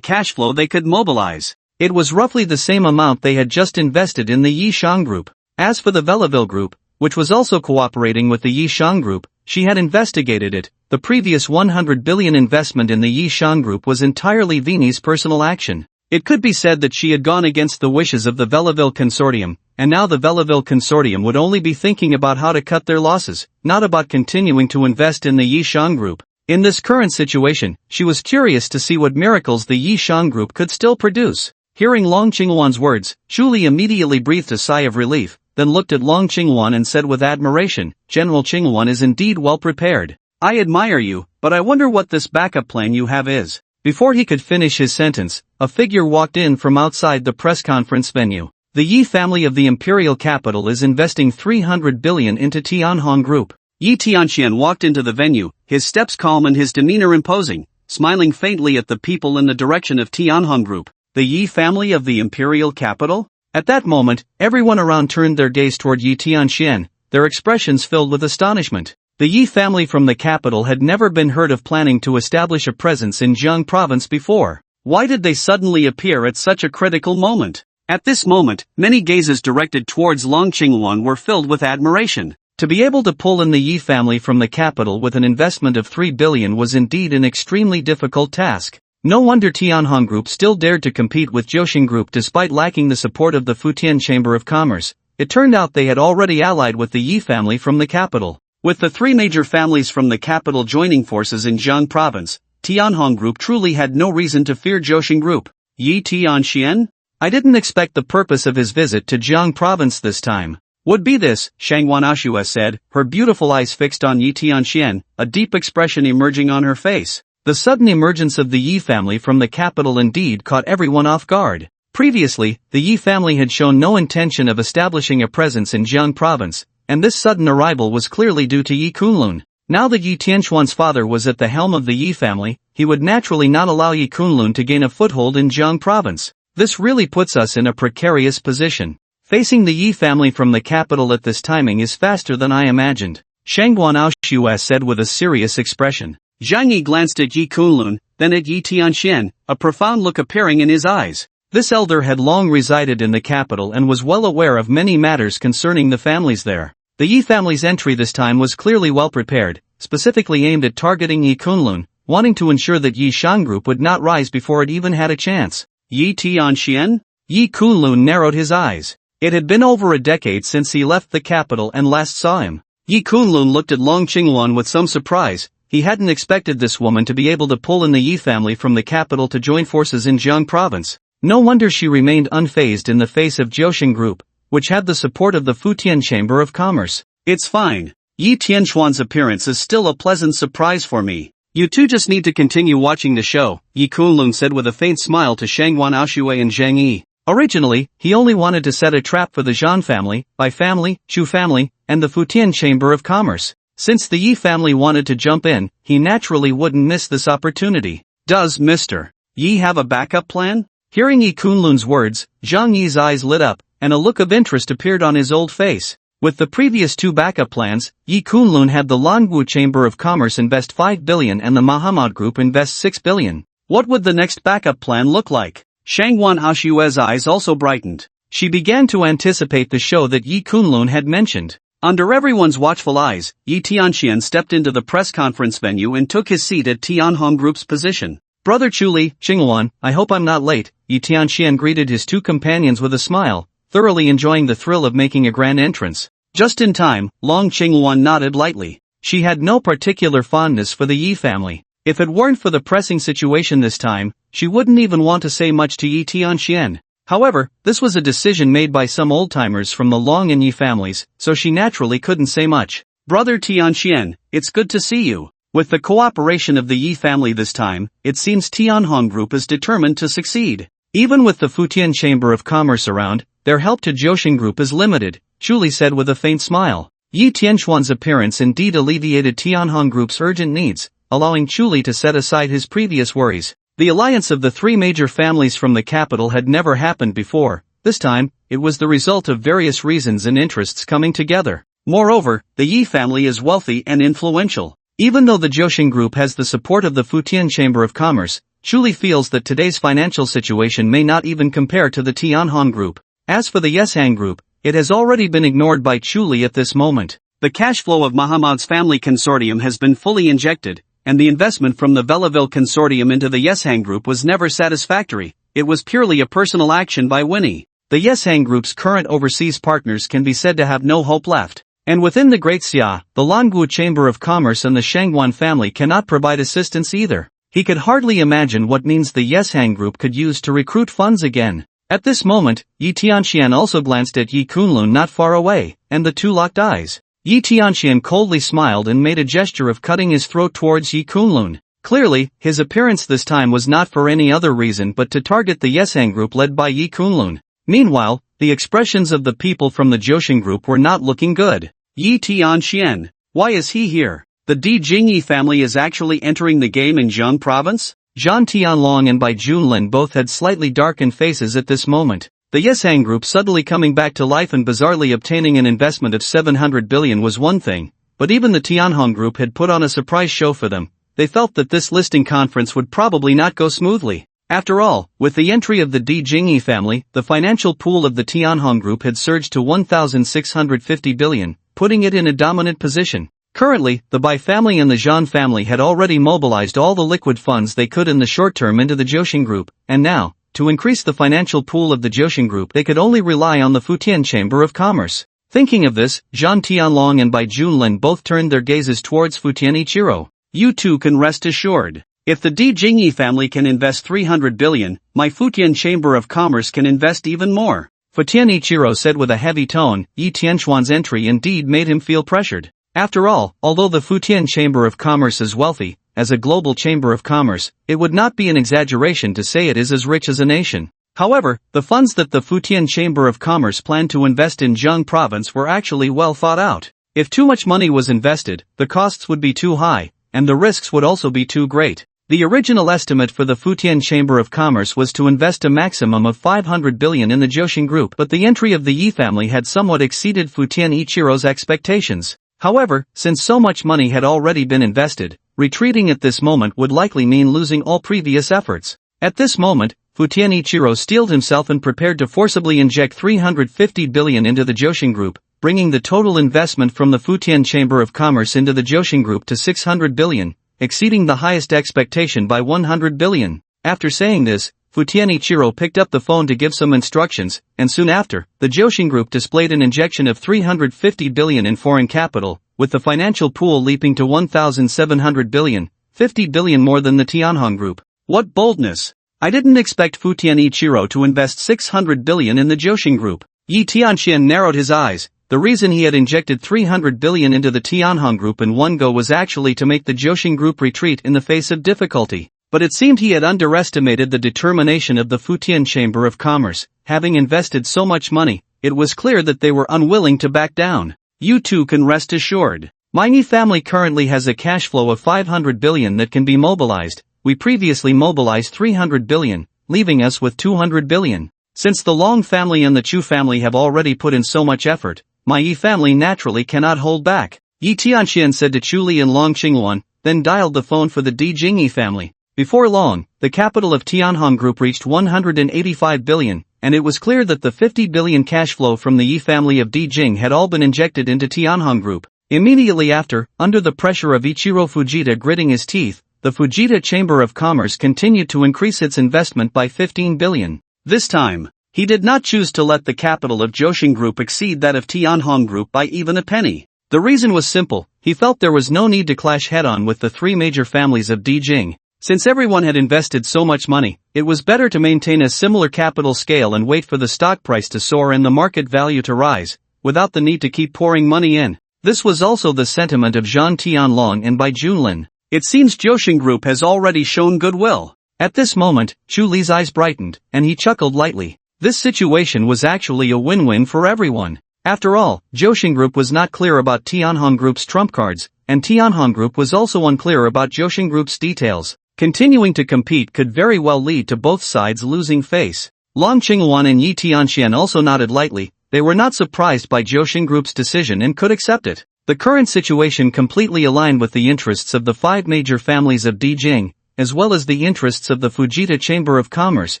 cash flow they could mobilize. It was roughly the same amount they had just invested in the Yi Shang Group. As for the Belleville Group, which was also cooperating with the Yi Shang Group, she had investigated it. The previous 100 billion investment in the Yi Shang Group was entirely Vini's personal action. It could be said that she had gone against the wishes of the Belleville Consortium, and now the Belleville Consortium would only be thinking about how to cut their losses, not about continuing to invest in the Yi Shang Group. In this current situation, she was curious to see what miracles the Yi Shang Group could still produce. Hearing Long Qingwan's words, Chu Li immediately breathed a sigh of relief, then looked at Long Qingwan and said with admiration, "General Qingwan is indeed well prepared. I admire you, but I wonder what this backup plan you have is." Before he could finish his sentence, a figure walked in from outside the press conference venue. The Yi family of the imperial capital is investing 300 billion into Tianhong Group. Yi Tianxian walked into the venue, his steps calm and his demeanor imposing, smiling faintly at the people in the direction of Tianhong Group. The Yi family of the imperial capital? At that moment, everyone around turned their gaze toward Yi Tianxian, their expressions filled with astonishment. The Yi family from the capital had never been heard of planning to establish a presence in Jiang province before. Why did they suddenly appear at such a critical moment? At this moment, many gazes directed towards Long Qingwan were filled with admiration. To be able to pull in the Yi family from the capital with an investment of 3 billion was indeed an extremely difficult task. No wonder Tianhong Group still dared to compete with Jiaoxing Group despite lacking the support of the Futian Chamber of Commerce. It turned out they had already allied with the Yi family from the capital. With the three major families from the capital joining forces in Jiang province, Tianhong Group truly had no reason to fear Jiaoxing Group. Yi Tianxian? I didn't expect the purpose of his visit to Jiang province this time. Would be this, Shangwan Ashua said, her beautiful eyes fixed on Yi Tianxian, a deep expression emerging on her face. The sudden emergence of the Yi family from the capital indeed caught everyone off guard. Previously, the Yi family had shown no intention of establishing a presence in Jiang province, and this sudden arrival was clearly due to Yi Kunlun. Now that Yi Tianxuan's father was at the helm of the Yi family, he would naturally not allow Yi Kunlun to gain a foothold in Jiang province. This really puts us in a precarious position. Facing the Yi family from the capital at this timing is faster than I imagined, Shangguan Aoshua said with a serious expression. Jiang Yi glanced at Yi Kunlun, then at Yi Tianxian, a profound look appearing in his eyes. This elder had long resided in the capital and was well aware of many matters concerning the families there. The Yi family's entry this time was clearly well prepared, specifically aimed at targeting Yi Kunlun, wanting to ensure that Yi Shang group would not rise before it even had a chance. Yi Tianxian? Yi Kunlun narrowed his eyes. It had been over a decade since he left the capital and last saw him. Yi Kunlun looked at Long Qingwan with some surprise. He hadn't expected this woman to be able to pull in the Yi family from the capital to join forces in Jiang province. No wonder she remained unfazed in the face of Jiaoxing group, which had the support of the Futian Chamber of Commerce. It's fine. Yi Tianxuan's appearance is still a pleasant surprise for me. You two just need to continue watching the show, Yi Kunlun said with a faint smile to Shangwan Aoshui and Zhang Yi. Originally, he only wanted to set a trap for the Zhan family, Bai family, Chu family, and the Futian Chamber of Commerce. Since the Yi family wanted to jump in, he naturally wouldn't miss this opportunity. Does Mr. Yi have a backup plan? Hearing Yi Kunlun's words, Zhang Yi's eyes lit up, and a look of interest appeared on his old face. With the previous two backup plans, Yi Kunlun had the Languo Chamber of Commerce invest 5 billion and the Mahamad Group invest 6 billion. What would the next backup plan look like? Shangwan Aoshui's eyes also brightened. She began to anticipate the show that Yi Kunlun had mentioned. Under everyone's watchful eyes, Yi Tianxian stepped into the press conference venue and took his seat at Tianhong Group's position. Brother Chuli, Qingwan, I hope I'm not late. Yi Tianxian greeted his two companions with a smile, thoroughly enjoying the thrill of making a grand entrance. Just in time, Long Qingwan nodded lightly. She had no particular fondness for the Yi family. If it weren't for the pressing situation this time, she wouldn't even want to say much to Yi Tianxian. However, this was a decision made by some old-timers from the Long and Yi families, so she naturally couldn't say much. Brother Tianxian, it's good to see you. With the cooperation of the Yi family this time, it seems Tianhong Group is determined to succeed. Even with the Futian Chamber of Commerce around, their help to Jiaoxing Group is limited, Chuli said with a faint smile. Yi Tianxuan's appearance indeed alleviated Tianhong Group's urgent needs, allowing Chuli to set aside his previous worries. The alliance of the three major families from the capital had never happened before. This time, it was the result of various reasons and interests coming together. Moreover, the Yi family is wealthy and influential. Even though the Jiaoxing Group has the support of the Futian Chamber of Commerce, Chuli feels that today's financial situation may not even compare to the Tianhong Group. As for the Yeshang Group, it has already been ignored by Chuli at this moment. The cash flow of Mahamad's family consortium has been fully injected, and the investment from the Belleville consortium into the Yeshang Group was never satisfactory. It was purely a personal action by Winnie. The Yeshang Group's current overseas partners can be said to have no hope left. And within the Great Xia, the Languo Chamber of Commerce and the Shangwan family cannot provide assistance either. He could hardly imagine what means the Yeshang Group could use to recruit funds again. At this moment, Yi Tianxian also glanced at Yi Kunlun not far away, and the two locked eyes. Yi Tianxian coldly smiled and made a gesture of cutting his throat towards Yi Kunlun. Clearly, his appearance this time was not for any other reason but to target the Yeshang Group led by Yi Kunlun. Meanwhile, the expressions of the people from the Jiaoxing Group were not looking good. Yi Tianxian, why is he here? The Di Jingyi family is actually entering the game in Jiang province? Zhan Tianlong and Bai Junlin both had slightly darkened faces at this moment. The Yeshang Group suddenly coming back to life and bizarrely obtaining an investment of 700 billion was one thing, but even the Tianhong Group had put on a surprise show for them. They felt that this listing conference would probably not go smoothly. After all, with the entry of the Di Jingyi family, the financial pool of the Tianhong Group had surged to 1,650 billion, putting it in a dominant position. Currently, the Bai family and the Zhan family had already mobilized all the liquid funds they could in the short term into the Jiaoxing Group, and now, to increase the financial pool of the Jiaoxing Group they could only rely on the Futian Chamber of Commerce. Thinking of this, Zhan Tianlong and Bai Junlin both turned their gazes towards Futian Ichiro. You two can rest assured. If the Di Jingyi family can invest 300 billion, my Futian Chamber of Commerce can invest even more. Futian Ichiro said with a heavy tone. Yi Tianxuan's entry indeed made him feel pressured. After all, although the Futian Chamber of Commerce is wealthy, as a global chamber of commerce, it would not be an exaggeration to say it is as rich as a nation. However, the funds that the Futian Chamber of Commerce planned to invest in Jiang province were actually well thought out. If too much money was invested, the costs would be too high, and the risks would also be too great. The original estimate for the Futian Chamber of Commerce was to invest a maximum of 500 billion in the Jiaoxing Group, but the entry of the Yi family had somewhat exceeded Futian Ichiro's expectations. However, since so much money had already been invested, retreating at this moment would likely mean losing all previous efforts. At this moment, Futian Ichiro steeled himself and prepared to forcibly inject 350 billion into the Joshin Group, bringing the total investment from the Futian Chamber of Commerce into the Joshin Group to 600 billion, exceeding the highest expectation by 100 billion. After saying this, Futian Ichiro picked up the phone to give some instructions, and soon after, the Joshin Group displayed an injection of 350 billion in foreign capital, with the financial pool leaping to 1,700 billion, 50 billion more than the Tianhong Group. What boldness! I didn't expect Futian Ichiro to invest 600 billion in the Joshin Group. Yi Tianxian narrowed his eyes. The reason he had injected 300 billion into the Tianhong Group in one go was actually to make the Joshin Group retreat in the face of difficulty. But it seemed he had underestimated the determination of the Futian Chamber of Commerce. Having invested so much money, it was clear that they were unwilling to back down. You too can rest assured. My Yi family currently has a cash flow of 500 billion that can be mobilized. We previously mobilized 300 billion, leaving us with 200 billion. Since the Long family and the Chu family have already put in so much effort, my Yi family naturally cannot hold back. Yi Tianxian said to Chu Li and Long Qingwan, then dialed the phone for the Di Jingyi family. Before long, the capital of Tianhong Group reached 185 billion, and it was clear that the 50 billion cash flow from the Yi family of Di Jing had all been injected into Tianhong Group. Immediately after, under the pressure of Ichiro Fujita gritting his teeth, the Fujita Chamber of Commerce continued to increase its investment by 15 billion. This time, he did not choose to let the capital of Joshin Group exceed that of Tianhong Group by even a penny. The reason was simple: he felt there was no need to clash head-on with the three major families of Di Jing. Since everyone had invested so much money, it was better to maintain a similar capital scale and wait for the stock price to soar and the market value to rise, without the need to keep pouring money in. This was also the sentiment of Zhang Tianlong and Bai Junlin. It seems Joshin Group has already shown goodwill. At this moment, Chu Li's eyes brightened, and he chuckled lightly. This situation was actually a win-win for everyone. After all, Joshin Group was not clear about Tianhong Group's trump cards, and Tianhong Group was also unclear about Joshin Group's details. Continuing to compete could very well lead to both sides losing face. Long Qingwan and Yi Tianxian also nodded lightly. They were not surprised by Joshin Group's decision and could accept it. The current situation completely aligned with the interests of the five major families of Di Jing, as well as the interests of the Fujita Chamber of Commerce,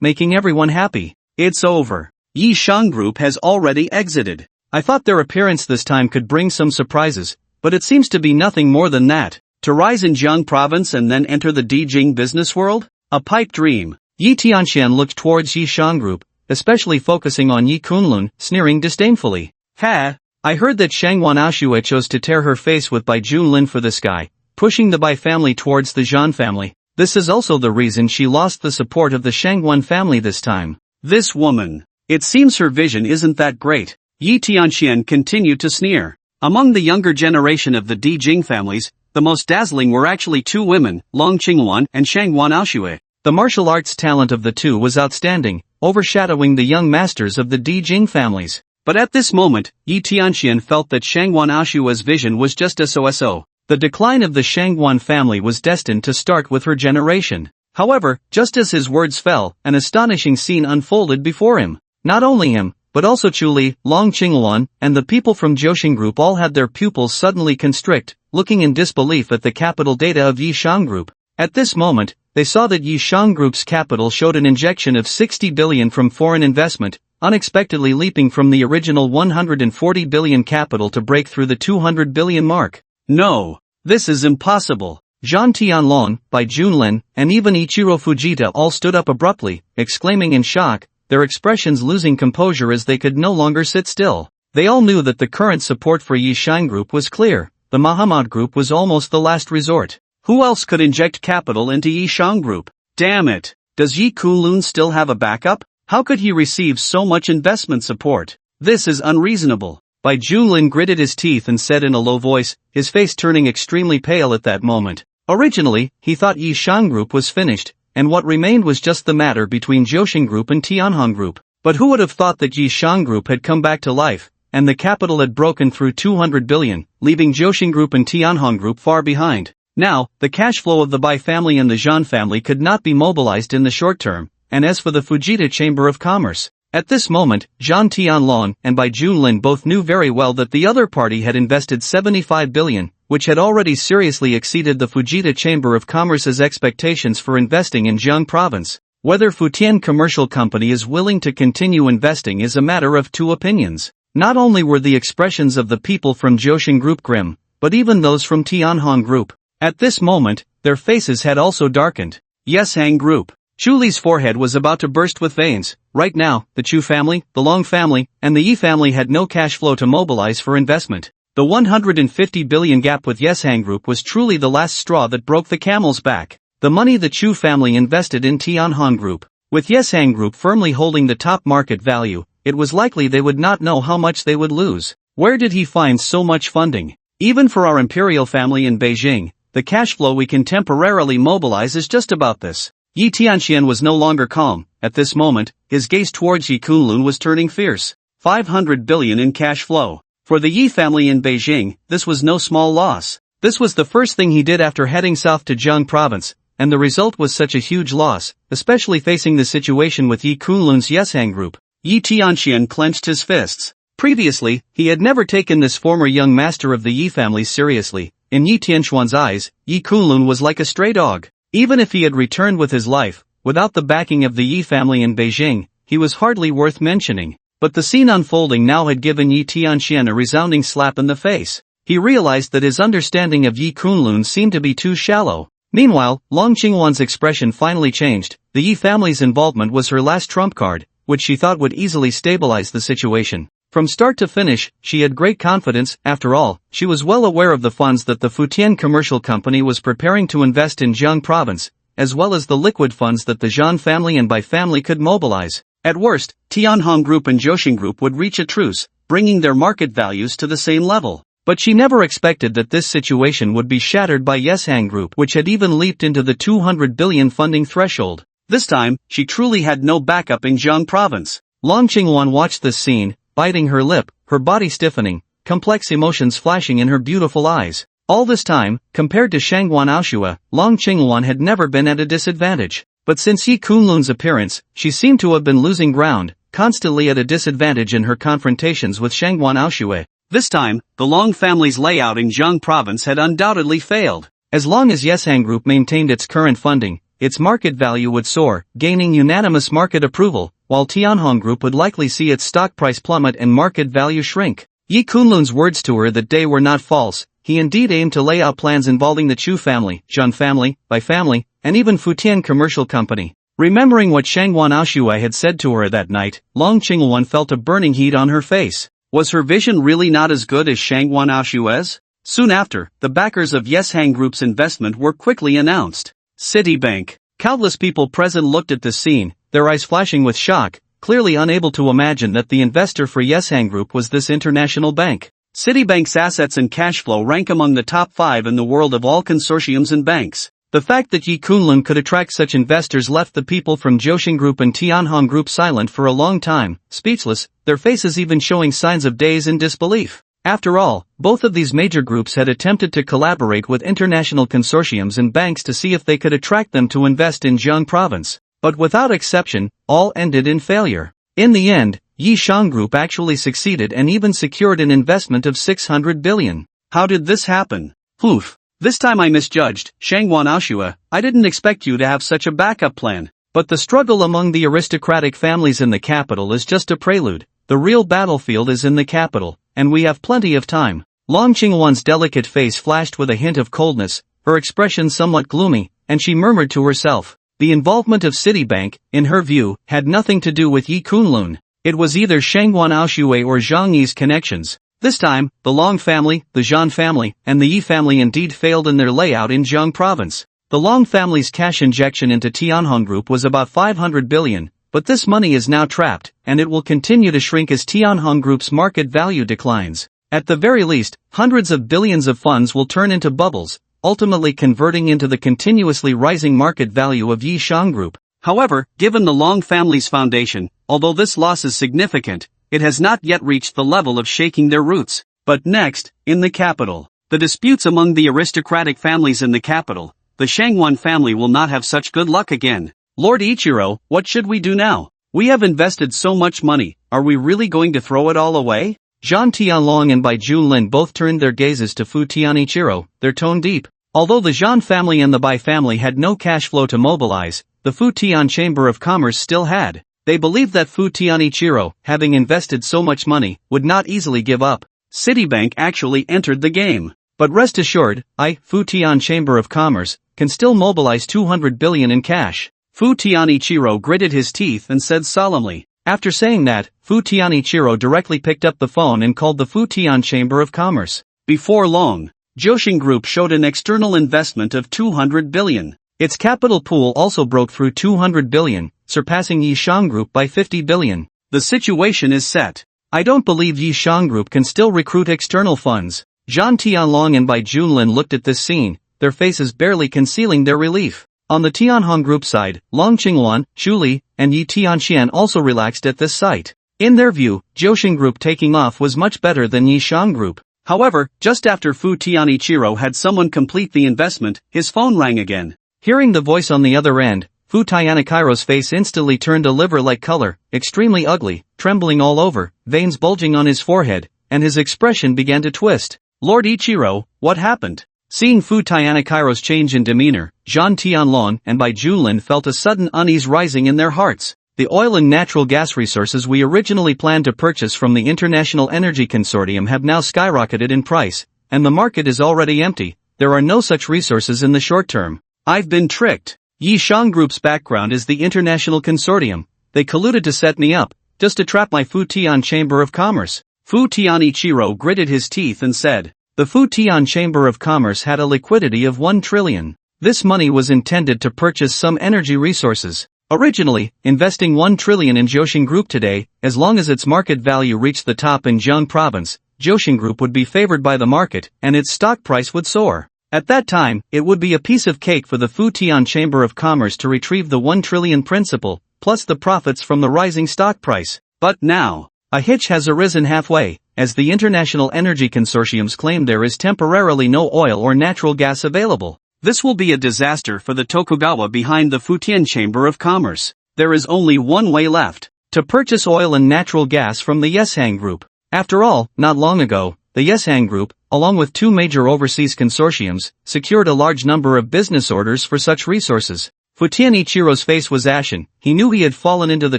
making everyone happy. It's over. Yi Shang Group has already exited. I thought their appearance this time could bring some surprises, but it seems to be nothing more than that. To rise in Jiang province and then enter the Di Jing business world? A pipe dream. Yi Tianxian looked towards Yi Shang Group, especially focusing on Yi Kunlun, sneering disdainfully. Ha! I heard that Shangwan Aoshue chose to tear her face with Bai Junlin for this guy, pushing the Bai family towards the Zhan family. This is also the reason she lost the support of the Shangwan family this time. This woman. It seems her vision isn't that great. Yi Tianxian continued to sneer. Among the younger generation of the Di Jing families, the most dazzling were actually two women, Long Qingwan and Shangwan Aoshue. The martial arts talent of the two was outstanding, overshadowing the young masters of the Di Jing families. But at this moment, Yi Tianxian felt that Shangwan Aoshue's vision was just so. The decline of the Shangwan family was destined to start with her generation. However, just as his words fell, an astonishing scene unfolded before him. Not only him, but also Chu Li, Long Qingwan, and the people from Joshin Group all had their pupils suddenly constrict, looking in disbelief at the capital data of Yi Shang Group. At this moment, they saw that Yi Shang Group's capital showed an injection of 60 billion from foreign investment, unexpectedly leaping from the original 140 billion capital to break through the 200 billion mark. No, this is impossible. Zhang Tianlong, Bai Junlin, and even Ichiro Fujita all stood up abruptly, exclaiming in shock, their expressions losing composure as they could no longer sit still. They all knew that the current support for Yi Shang Group was clear. The Mahamad Group was almost the last resort. Who else could inject capital into Yi Shang Group? Damn it! Does Yi Kunlun still have a backup? How could he receive so much investment support? This is unreasonable. Bai Junlin gritted his teeth and said in a low voice, his face turning extremely pale at that moment. Originally, he thought Yi Shang Group was finished, and what remained was just the matter between Joshin Group and Tianhong Group. But who would have thought that Yi Shang Group had come back to life, and the capital had broken through 200 billion, leaving Joshin Group and Tianhong Group far behind. Now, the cash flow of the Bai family and the Zhan family could not be mobilized in the short term, and as for the Fujita Chamber of Commerce, at this moment, Zhang Tianlong and Bai Junlin both knew very well that the other party had invested 75 billion, which had already seriously exceeded the Fujita Chamber of Commerce's expectations for investing in Jiang province. Whether Futian Commercial Company is willing to continue investing is a matter of two opinions. Not only were the expressions of the people from Jiaoxing Group grim, but even those from Tianhong Group. At this moment, their faces had also darkened. Yeshang Group. Chu Li's forehead was about to burst with veins. Right now, the Chu family, the Long family, and the Yi family had no cash flow to mobilize for investment. The 150 billion gap with Yeshang Group was truly the last straw that broke the camel's back. The money the Chu family invested in Tianhong Group. With Yeshang Group firmly holding the top market value, it was likely they would not know how much they would lose. Where did he find so much funding? Even for our imperial family in Beijing, the cash flow we can temporarily mobilize is just about this. Yi Tianxian was no longer calm. At this moment, his gaze towards Yi Kunlun was turning fierce. 500 billion in cash flow. For the Yi family in Beijing, this was no small loss. This was the first thing he did after heading south to Jiang province, and the result was such a huge loss, especially facing the situation with Yi Kunlun's Yeshang Group. Yi Tianxian clenched his fists. Previously, he had never taken this former young master of the Yi family seriously. In Yi Tianxuan's eyes, Yi Kunlun was like a stray dog. Even if he had returned with his life, without the backing of the Yi family in Beijing, he was hardly worth mentioning. But the scene unfolding now had given Yi Tianxian a resounding slap in the face. He realized that his understanding of Yi Kunlun seemed to be too shallow. Meanwhile, Long Qingwan's expression finally changed. The Yi family's involvement was her last trump card, which she thought would easily stabilize the situation. From start to finish, she had great confidence. After all, she was well aware of the funds that the Futian Commercial Company was preparing to invest in Jiang province, as well as the liquid funds that the Zhan family and Bai family could mobilize. At worst, Tianhong Group and Jiaoxing Group would reach a truce, bringing their market values to the same level. But she never expected that this situation would be shattered by Yeshang Group, which had even leaped into the 200 billion funding threshold. This time, she truly had no backup in Jiang province. Long Qingwan watched this scene, biting her lip, her body stiffening, complex emotions flashing in her beautiful eyes. All this time, compared to Shangguan Aoshua, Long Qingwan had never been at a disadvantage. But since Yi Kunlun's appearance, she seemed to have been losing ground, constantly at a disadvantage in her confrontations with Shangguan Aoshua. This time, the Long family's layout in Jiang province had undoubtedly failed. As long as Yeshang Group maintained its current funding, its market value would soar, gaining unanimous market approval, while Tianhong Group would likely see its stock price plummet and market value shrink. Yi Kunlun's words to her that day were not false. He indeed aimed to lay out plans involving the Chu family, Zhan family, Bai family, and even Futian Commercial Company. Remembering what Shangguan Aoshua had said to her that night, Long Qingwan felt a burning heat on her face. Was her vision really not as good as Shangguan Aoshua's? Soon after, the backers of Yeshang Group's investment were quickly announced. Citibank. Countless people present looked at this scene, their eyes flashing with shock, clearly unable to imagine that the investor for Yeshang Group was this international bank. Citibank's assets and cash flow rank among the top 5 in the world of all consortiums and banks. The fact that Yi Kunlun could attract such investors left the people from Jiaoxing Group and Tianhong Group silent for a long time, speechless, their faces even showing signs of daze and disbelief. After all, both of these major groups had attempted to collaborate with international consortiums and banks to see if they could attract them to invest in Jiang province. But without exception, all ended in failure. In the end, Yi Shang Group actually succeeded and even secured an investment of 600 billion. How did this happen? Oof. This time I misjudged, Shangguan Aoshua. I didn't expect you to have such a backup plan. But the struggle among the aristocratic families in the capital is just a prelude. The real battlefield is in the capital, and we have plenty of time. Long Qingwan's delicate face flashed with a hint of coldness, her expression somewhat gloomy, and she murmured to herself. The involvement of Citibank, in her view, had nothing to do with Yi Kunlun. It was either Shangguan Aoshua or Zhang Yi's connections. This time, the Long family, the Zhan family, and the Yi family indeed failed in their layout in Jiang province. The Long family's cash injection into Tianhong Group was about 500 billion, but this money is now trapped, and it will continue to shrink as Tianhong Group's market value declines. At the very least, hundreds of billions of funds will turn into bubbles, ultimately converting into the continuously rising market value of Yi Shang Group. However, given the Long family's foundation, although this loss is significant, it has not yet reached the level of shaking their roots. But next, in the capital, the disputes among the aristocratic families in the capital, the Shangguan family will not have such good luck again. Lord Ichiro, what should we do now? We have invested so much money, are we really going to throw it all away? Zhan Tianlong and Bai Junlin both turned their gazes to Fu Tianichiro, their tone deep. Although the Zhan family and the Bai family had no cash flow to mobilize, the Futian Chamber of Commerce still had. They believed that Futian Ichiro, having invested so much money, would not easily give up. Citibank actually entered the game. But rest assured, Futian Chamber of Commerce, can still mobilize 200 billion in cash. Futian Ichiro gritted his teeth and said solemnly. After saying that, Futian Ichiro directly picked up the phone and called the Futian Chamber of Commerce. Before long, Shing Group showed an external investment of 200 billion. Its capital pool also broke through 200 billion, surpassing Shang Group by 50 billion. The situation is set. I don't believe Shang Group can still recruit external funds. Zhan Tianlong and Bai Junlin looked at this scene, their faces barely concealing their relief. On the Tianhong Group side, Long Qingluan, Xu Li, and Yi Tianxian also relaxed at this sight. In their view, Shing Group taking off was much better than Shang Group. However, just after Futian Ichiro had someone complete the investment, his phone rang again. Hearing the voice on the other end, Futian Ichiro's face instantly turned a liver-like color, extremely ugly, trembling all over, veins bulging on his forehead, and his expression began to twist. Lord Ichiro, what happened? Seeing Futian Ichiro's change in demeanor, Zhan Tianlong and Bai Junlin felt a sudden unease rising in their hearts. The oil and natural gas resources we originally planned to purchase from the International Energy Consortium have now skyrocketed in price, and the market is already empty. There are no such resources in the short term. I've been tricked. Shang Group's background is the International Consortium. They colluded to set me up, just to trap my Futian Chamber of Commerce. Futian Ichiro gritted his teeth and said, the Futian Chamber of Commerce had a liquidity of 1 trillion. This money was intended to purchase some energy resources. Originally, investing 1 trillion in Shing Group today, as long as its market value reached the top in Jiang province, Shing Group would be favored by the market and its stock price would soar. At that time, it would be a piece of cake for the Futian Chamber of Commerce to retrieve the 1 trillion principal, plus the profits from the rising stock price. But now, a hitch has arisen halfway, as the International Energy Consortiums claim there is temporarily no oil or natural gas available. This will be a disaster for the Tokugawa behind the Futian Chamber of Commerce. There is only one way left, to purchase oil and natural gas from the Yeshang Group. After all, not long ago, the Yeshang Group, along with 2 major overseas consortiums, secured a large number of business orders for such resources. Futian Ichiro's face was ashen. He knew he had fallen into the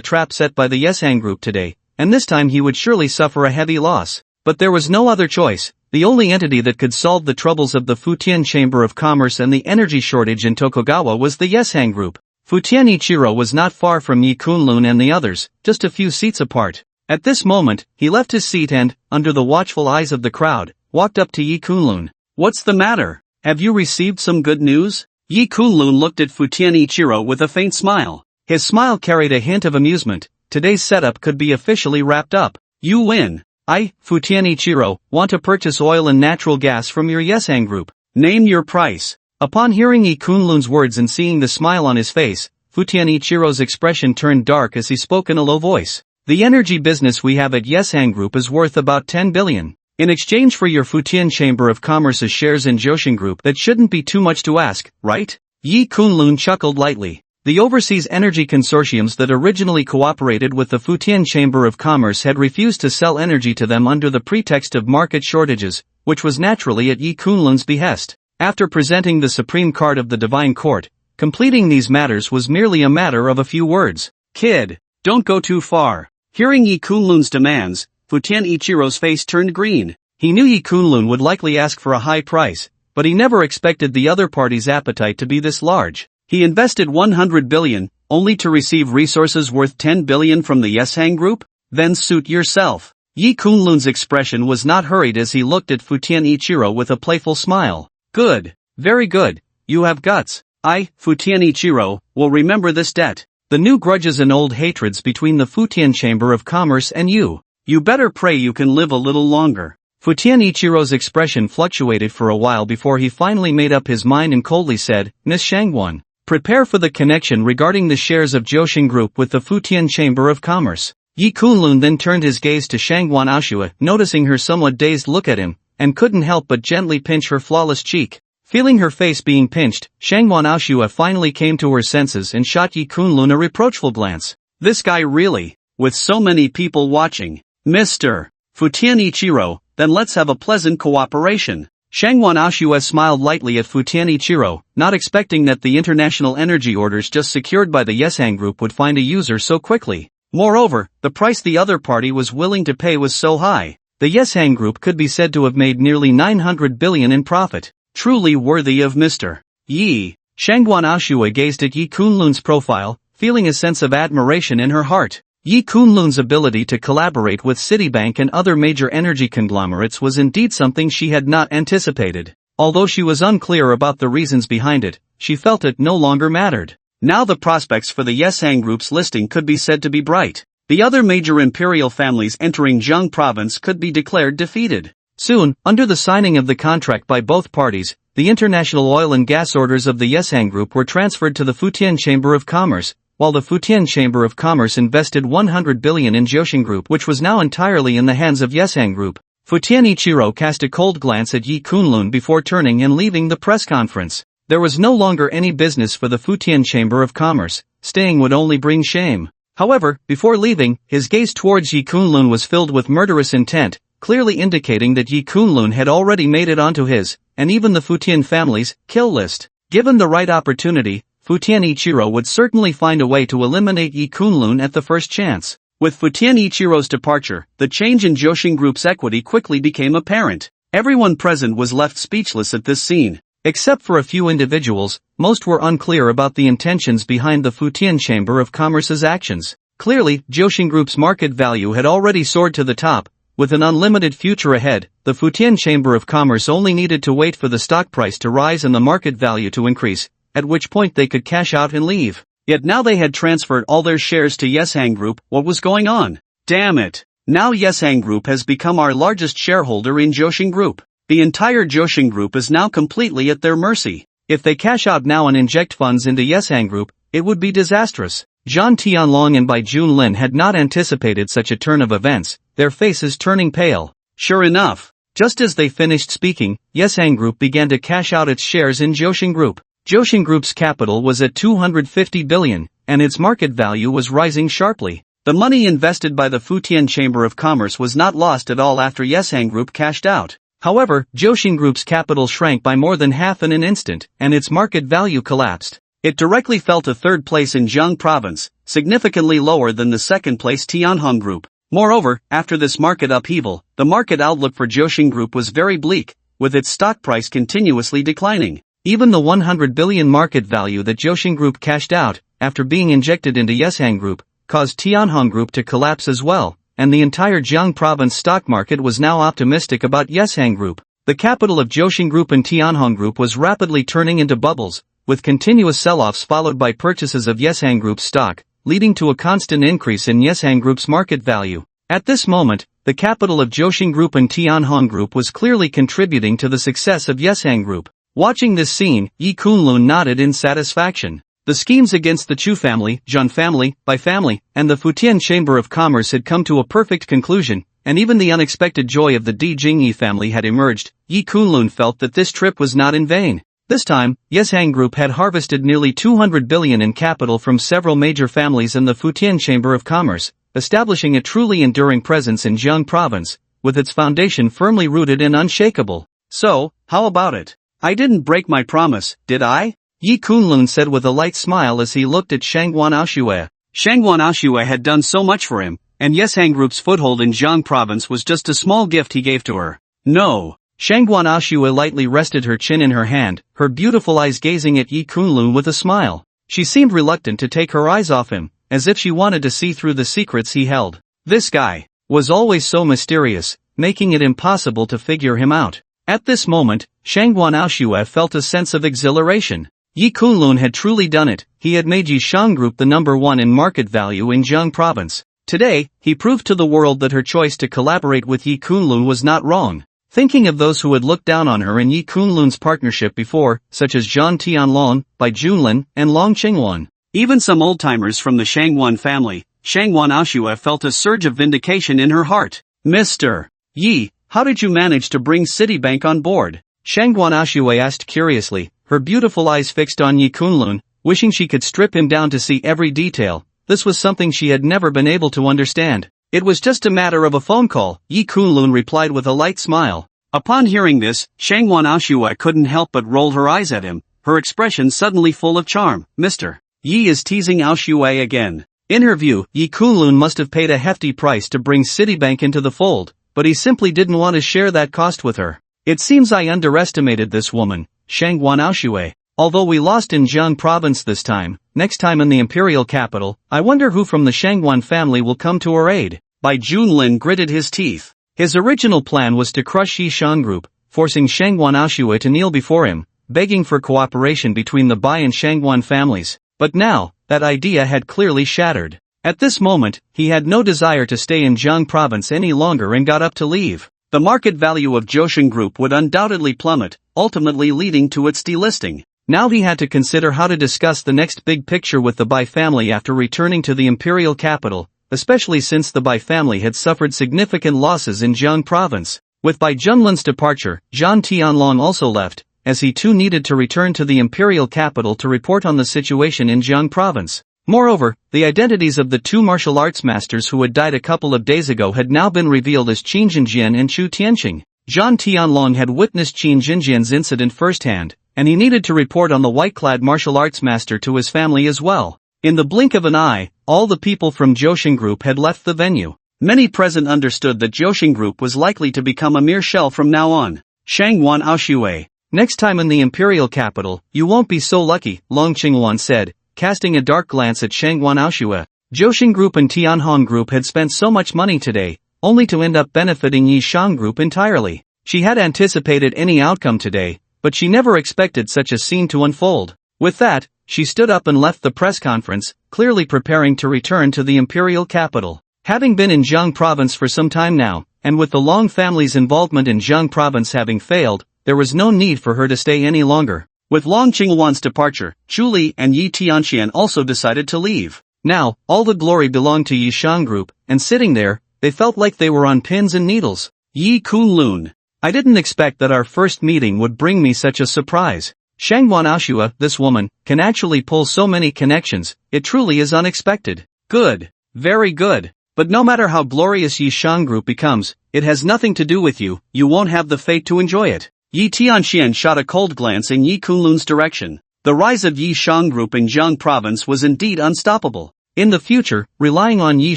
trap set by the Yeshang Group today, and this time he would surely suffer a heavy loss. But there was no other choice. The only entity that could solve the troubles of the Futian Chamber of Commerce and the energy shortage in Tokugawa was the Yeshang Group. Futian Ichiro was not far from Yi Kunlun and the others, just a few seats apart. At this moment, he left his seat and, under the watchful eyes of the crowd, walked up to Yi Kunlun. What's the matter? Have you received some good news? Yi Kunlun looked at Futian Ichiro with a faint smile. His smile carried a hint of amusement. Today's setup could be officially wrapped up. You win. Futian Ichiro, want to purchase oil and natural gas from your Yeshang Group. Name your price. Upon hearing Yi Kunlun's words and seeing the smile on his face, Futian Ichiro's expression turned dark as he spoke in a low voice. The energy business we have at Yeshang Group is worth about 10 billion. In exchange for your Futian Chamber of Commerce's shares in Shing Group, that shouldn't be too much to ask, right? Yi Kunlun chuckled lightly. The overseas energy consortiums that originally cooperated with the Futian Chamber of Commerce had refused to sell energy to them under the pretext of market shortages, which was naturally at Yi Kunlun's behest. After presenting the supreme card of the Divine Court, completing these matters was merely a matter of a few words. Kid, don't go too far. Hearing Yi Kunlun's demands, Futian Ichiro's face turned green. He knew Yi Kunlun would likely ask for a high price, but he never expected the other party's appetite to be this large. He invested 100 billion, only to receive resources worth 10 billion from the Yeshang Group? Then suit yourself. Yi Kunlun's expression was not hurried as he looked at Futian Ichiro with a playful smile. Good. Very good. You have guts. Futian Ichiro, will remember this debt. The new grudges and old hatreds between the Futian Chamber of Commerce and you. You better pray you can live a little longer. Futian Ichiro's expression fluctuated for a while before he finally made up his mind and coldly said, Miss Shangwan, prepare for the connection regarding the shares of Shing Group with the Futian Chamber of Commerce. Yi Kunlun then turned his gaze to Shangwan Ashua, noticing her somewhat dazed look at him, and couldn't help but gently pinch her flawless cheek. Feeling her face being pinched, Shangwan Ashua finally came to her senses and shot Yi Kunlun a reproachful glance. This guy really, with so many people watching. Mr. Futian Ichiro, then let's have a pleasant cooperation. Shangwan Aoshue smiled lightly at Futian Ichiro, not expecting that the international energy orders just secured by the Yeshang Group would find a user so quickly. Moreover, the price the other party was willing to pay was so high. The Yeshang Group could be said to have made nearly 900 billion in profit. Truly worthy of Mr. Yi. Shangwan Aoshue gazed at Yi Kunlun's profile, feeling a sense of admiration in her heart. Yi Kunlun's ability to collaborate with Citibank and other major energy conglomerates was indeed something she had not anticipated. Although she was unclear about the reasons behind it, she felt it no longer mattered. Now the prospects for the Yeshang Group's listing could be said to be bright. The other major imperial families entering Jiang province could be declared defeated. Soon, under the signing of the contract by both parties, the international oil and gas orders of the Yeshang Group were transferred to the Futian Chamber of Commerce, while the Futian Chamber of Commerce invested 100 billion in Jiaoxing Group, which was now entirely in the hands of Yeshang Group. Futian Ichiro cast a cold glance at Yi Kunlun before turning and leaving the press conference. There was no longer any business for the Futian Chamber of Commerce. Staying would only bring shame. However, before leaving, his gaze towards Yi Kunlun was filled with murderous intent, clearly indicating that Yi Kunlun had already made it onto his, and even the Futian family's, kill list. Given the right opportunity, Futian Ichiro would certainly find a way to eliminate Yi Kunlun at the first chance. With Futian Ichiro's departure, the change in Jiaoxing Group's equity quickly became apparent. Everyone present was left speechless at this scene. Except for a few individuals, most were unclear about the intentions behind the Futian Chamber of Commerce's actions. Clearly, Jiaoxing Group's market value had already soared to the top. With an unlimited future ahead, the Futian Chamber of Commerce only needed to wait for the stock price to rise and the market value to increase, at which point they could cash out and leave. Yet now they had transferred all their shares to Yeshang Group. What was going on? Damn it! Now Yeshang Group has become our largest shareholder in Jiaoxing Group. The entire Jiaoxing Group is now completely at their mercy. If they cash out now and inject funds into Yeshang Group, it would be disastrous. Zhan Tianlong and Bai Junlin had not anticipated such a turn of events, their faces turning pale. Sure enough, just as they finished speaking, Yeshang Group began to cash out its shares in Jiaoxing Group. Jiaoxing Group's capital was at 250 billion, and its market value was rising sharply. The money invested by the Futian Chamber of Commerce was not lost at all after Yeshang Group cashed out. However, Jiaoxing Group's capital shrank by more than half in an instant, and its market value collapsed. It directly fell to third place in Jiang province, significantly lower than the second place Tianhong Group. Moreover, after this market upheaval, the market outlook for Jiaoxing Group was very bleak, with its stock price continuously declining. Even the 100 billion market value that Jiaoxing Group cashed out, after being injected into Yeshang Group, caused Tianhong Group to collapse as well, and the entire Jiang province stock market was now optimistic about Yeshang Group. The capital of Jiaoxing Group and Tianhong Group was rapidly turning into bubbles, with continuous sell-offs followed by purchases of Yeshang Group's stock, leading to a constant increase in Yeshang Group's market value. At this moment, the capital of Jiaoxing Group and Tianhong Group was clearly contributing to the success of Yeshang Group. Watching this scene, Yi Kunlun nodded in satisfaction. The schemes against the Chu family, Zhan family, Bai family, and the Futian Chamber of Commerce had come to a perfect conclusion, and even the unexpected joy of the Di Jingyi family had emerged. Yi Kunlun felt that this trip was not in vain. This time, Yeshang Group had harvested nearly 200 billion in capital from several major families in the Futian Chamber of Commerce, establishing a truly enduring presence in Jiang province, with its foundation firmly rooted and unshakable. So, how about it? I didn't break my promise, did I? Yi Kunlun said with a light smile as he looked at Shangwan Aoshue. Shangwan Aoshue had done so much for him, and Yeshang Group's foothold in Jiang province was just a small gift he gave to her. No. Shangwan Aoshue lightly rested her chin in her hand, her beautiful eyes gazing at Yi Kunlun with a smile. She seemed reluctant to take her eyes off him, as if she wanted to see through the secrets he held. This guy was always so mysterious, making it impossible to figure him out. At this moment, Shangwan Aoshue felt a sense of exhilaration. Yi Kunlun had truly done it. He had made Yishang Group the number one in market value in Jiang province. Today, he proved to the world that her choice to collaborate with Yi Kunlun was not wrong. Thinking of those who had looked down on her and Yi Kunlun's partnership before, such as Zhan Tianlong, Bai Junlin, and Long Qingwan, even some old-timers from the Shangwan family, Shangwan Aoshue felt a surge of vindication in her heart. Mr. Yi, how did you manage to bring Citibank on board? Shangwan Aoshue asked curiously, her beautiful eyes fixed on Yi Kunlun, wishing she could strip him down to see every detail. This was something she had never been able to understand. It was just a matter of a phone call, Yi Kunlun replied with a light smile. Upon hearing this, Shangwan Aoshua couldn't help but roll her eyes at him, her expression suddenly full of charm. Mr. Yi is teasing Aoshua again. In her view, Yi Kunlun must have paid a hefty price to bring Citibank into the fold, but he simply didn't want to share that cost with her. It seems I underestimated this woman, Shangwan Aoshua. Although we lost in Jiang province this time, next time in the imperial capital, I wonder who from the Shangwan family will come to our aid. Bai Junlin gritted his teeth. His original plan was to crush Yi Shan Group, forcing Shangwan Aoshua to kneel before him, begging for cooperation between the Bai and Shangwan families. But now, that idea had clearly shattered. At this moment, he had no desire to stay in Jiang province any longer and got up to leave. The market value of Jiang Group would undoubtedly plummet, ultimately leading to its delisting. Now he had to consider how to discuss the next big picture with the Bai family after returning to the imperial capital, especially since the Bai family had suffered significant losses in Jiang province. With Bai Junlin's departure, Zhan Tianlong also left, as he too needed to return to the imperial capital to report on the situation in Jiang province. Moreover, the identities of the two martial arts masters who had died a couple of days ago had now been revealed as Qin Jinjian and Chu Tianqing. Zhan Tianlong had witnessed Qin Jinjian's incident firsthand, and he needed to report on the white-clad martial arts master to his family as well. In the blink of an eye, all the people from Jiang Group had left the venue. Many present understood that Jiang Group was likely to become a mere shell from now on. Shangwan Aoshua. Next time in the imperial capital, you won't be so lucky, Long Qingwan said, casting a dark glance at Shangwan Aoshua. Jiang Group and Tianhong Group had spent so much money today, only to end up benefiting Yi Shan Group entirely. She had anticipated any outcome today, but she never expected such a scene to unfold. With that, she stood up and left the press conference, clearly preparing to return to the imperial capital. Having been in Jiang province for some time now, and with the Long family's involvement in Jiang province having failed, there was no need for her to stay any longer. With Long Qingwan's departure, Zhu Li and Yi Tianxian also decided to leave. Now, all the glory belonged to Yi Shan Group, and sitting there, they felt like they were on pins and needles. Yi Kunlun. I didn't expect that our first meeting would bring me such a surprise. Shangwan Aoshua, this woman, can actually pull so many connections, it truly is unexpected. Good. Very good. But no matter how glorious Yi Shan Group becomes, it has nothing to do with you, you won't have the fate to enjoy it. Yi Tianxian shot a cold glance in Yi Kunlun's direction. The rise of Yi Shan Group in Jiang province was indeed unstoppable. In the future, relying on Yi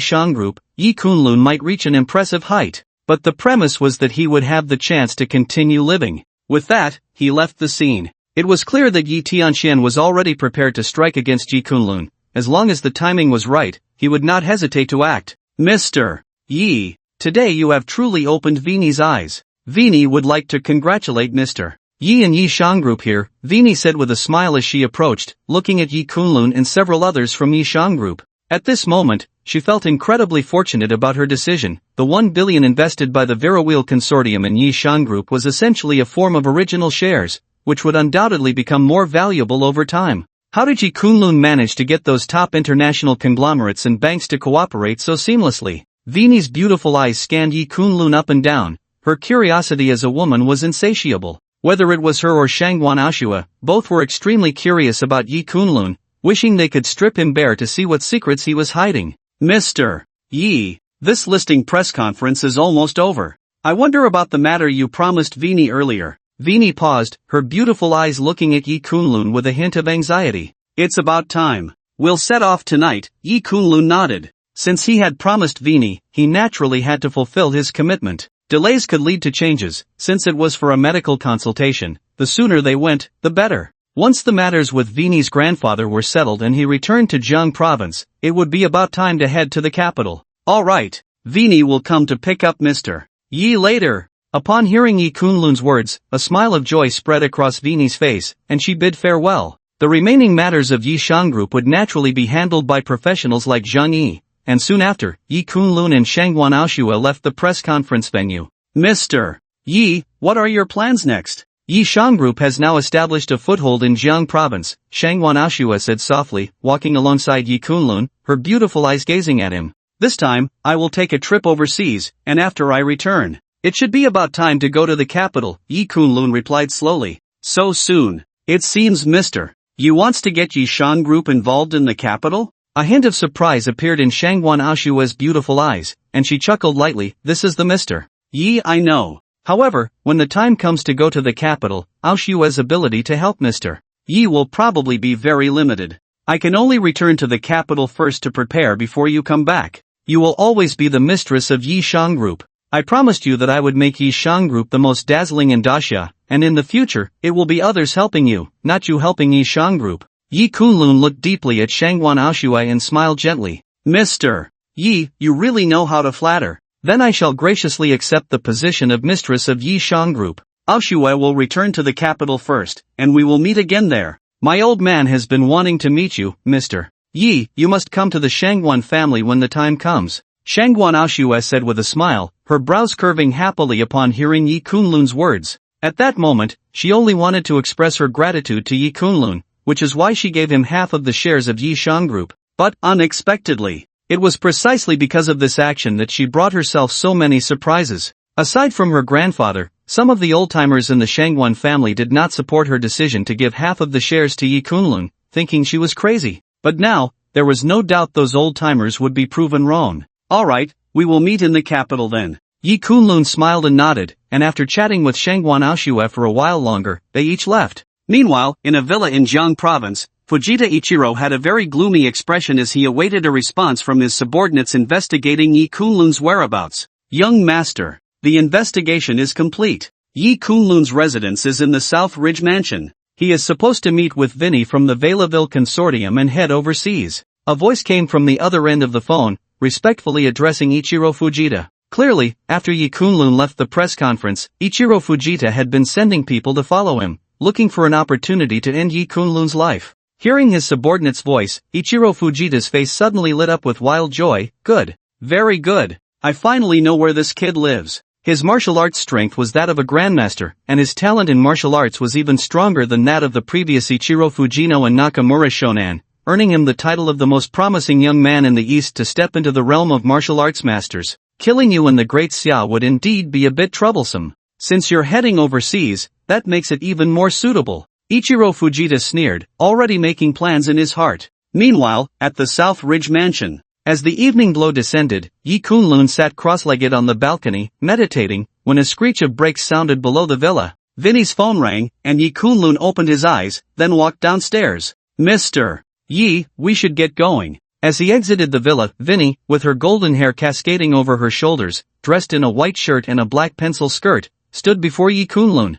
Shan Group, Yi Kunlun might reach an impressive height. But the premise was that he would have the chance to continue living. With that, he left the scene. It was clear that Yi Tianxian was already prepared to strike against Yi Kunlun. As long as the timing was right, he would not hesitate to act. Mr. Yi, today you have truly opened Vini's eyes. Vini would like to congratulate Mr. Yi and Yi Shan Group here, Vini said with a smile as she approached, looking at Yi Kunlun and several others from Yi Shan Group. At this moment, she felt incredibly fortunate about her decision. The 1 billion invested by the Virawheel Consortium in Yi Shan Group was essentially a form of original shares, which would undoubtedly become more valuable over time. How did Yi Kunlun manage to get those top international conglomerates and banks to cooperate so seamlessly? Vini's beautiful eyes scanned Yi Kunlun up and down. Her curiosity as a woman was insatiable. Whether it was her or Shangwan Aoshua, both were extremely curious about Yi Kunlun, wishing they could strip him bare to see what secrets he was hiding. Mr. Yi, this listing press conference is almost over. I wonder about the matter you promised Vini earlier. Vini paused, her beautiful eyes looking at Yi Kunlun with a hint of anxiety. It's about time. We'll set off tonight, Yi Kunlun nodded. Since he had promised Vini, he naturally had to fulfill his commitment. Delays could lead to changes, since it was for a medical consultation. The sooner they went, the better. Once the matters with Vini's grandfather were settled and he returned to Jiang province, it would be about time to head to the capital. All right, Vini will come to pick up Mr. Yi later. Upon hearing Yi Kunlun's words, a smile of joy spread across Vini's face, and she bid farewell. The remaining matters of Yi Shan Group would naturally be handled by professionals like Zhang Yi, and soon after, Yi Kunlun and Shangwan Aoshua left the press conference venue. Mr. Yi, what are your plans next? Yi Shan Group has now established a foothold in Jiang province, Shangwan Aoshua said softly, walking alongside Yi Kunlun, her beautiful eyes gazing at him. This time, I will take a trip overseas, and after I return, it should be about time to go to the capital, Yi Kunlun replied slowly. So soon? It seems Mr. Yi wants to get Yi Shan Group involved in the capital? A hint of surprise appeared in Shangwan Aoshua's beautiful eyes, and she chuckled lightly. This is the Mr. Yi I know. However, when the time comes to go to the capital, Aoshua's ability to help Mr. Yi will probably be very limited. I can only return to the capital first to prepare before you come back. You will always be the mistress of Yi Shang Group. I promised you that I would make Yi Shang Group the most dazzling in Daxia, and in the future, it will be others helping you, not you helping Yi Shang Group. Yi Kunlun looked deeply at Shangguan Aoshui and smiled gently. Mr. Yi, you really know how to flatter. Then I shall graciously accept the position of mistress of Yi Shang Group. Aoshui will return to the capital first, and we will meet again there. My old man has been wanting to meet you, Mr. Yi, you must come to the Shangguan family when the time comes. Shangguan Aoshui said with a smile, her brows curving happily upon hearing Yi Kunlun's words. At that moment, she only wanted to express her gratitude to Yi Kunlun, which is why she gave him half of the shares of Yi Shang Group. But, unexpectedly, it was precisely because of this action that she brought herself so many surprises. Aside from her grandfather, some of the old-timers in the Shangguan family did not support her decision to give half of the shares to Yi Kunlun, thinking she was crazy. But now, there was no doubt those old-timers would be proven wrong. Alright, we will meet in the capital then. Yi Kunlun smiled and nodded, and after chatting with Shangguan Aoshui for a while longer, they each left. Meanwhile, in a villa in Jiang province, Fujita Ichiro had a very gloomy expression as he awaited a response from his subordinates investigating Yi Kunlun's whereabouts. Young master, the investigation is complete. Yi Kunlun's residence is in the South Ridge Mansion. He is supposed to meet with Vinny from the Veilaville Consortium and head overseas. A voice came from the other end of the phone, respectfully addressing Ichiro Fujita. Clearly, after Yi Kunlun left the press conference, Ichiro Fujita had been sending people to follow him, looking for an opportunity to end Yi Kunlun's life. Hearing his subordinate's voice, Ichiro Fujita's face suddenly lit up with wild joy. Good. Very good. I finally know where this kid lives. His martial arts strength was that of a grandmaster, and his talent in martial arts was even stronger than that of the previous Ichiro Fujino and Nakamura Shonan, earning him the title of the most promising young man in the East to step into the realm of martial arts masters. Killing you in the Great Xia would indeed be a bit troublesome. Since you're heading overseas, that makes it even more suitable. Ichiro Fujita sneered, already making plans in his heart. Meanwhile, at the South Ridge Mansion, as the evening glow descended, Yi Kunlun sat cross-legged on the balcony, meditating, when a screech of brakes sounded below the villa. Vinny's phone rang, and Yi Kunlun opened his eyes, then walked downstairs. Mr. Yi, we should get going. As he exited the villa, Vinny, with her golden hair cascading over her shoulders, dressed in a white shirt and a black pencil skirt, stood before Yi Kunlun.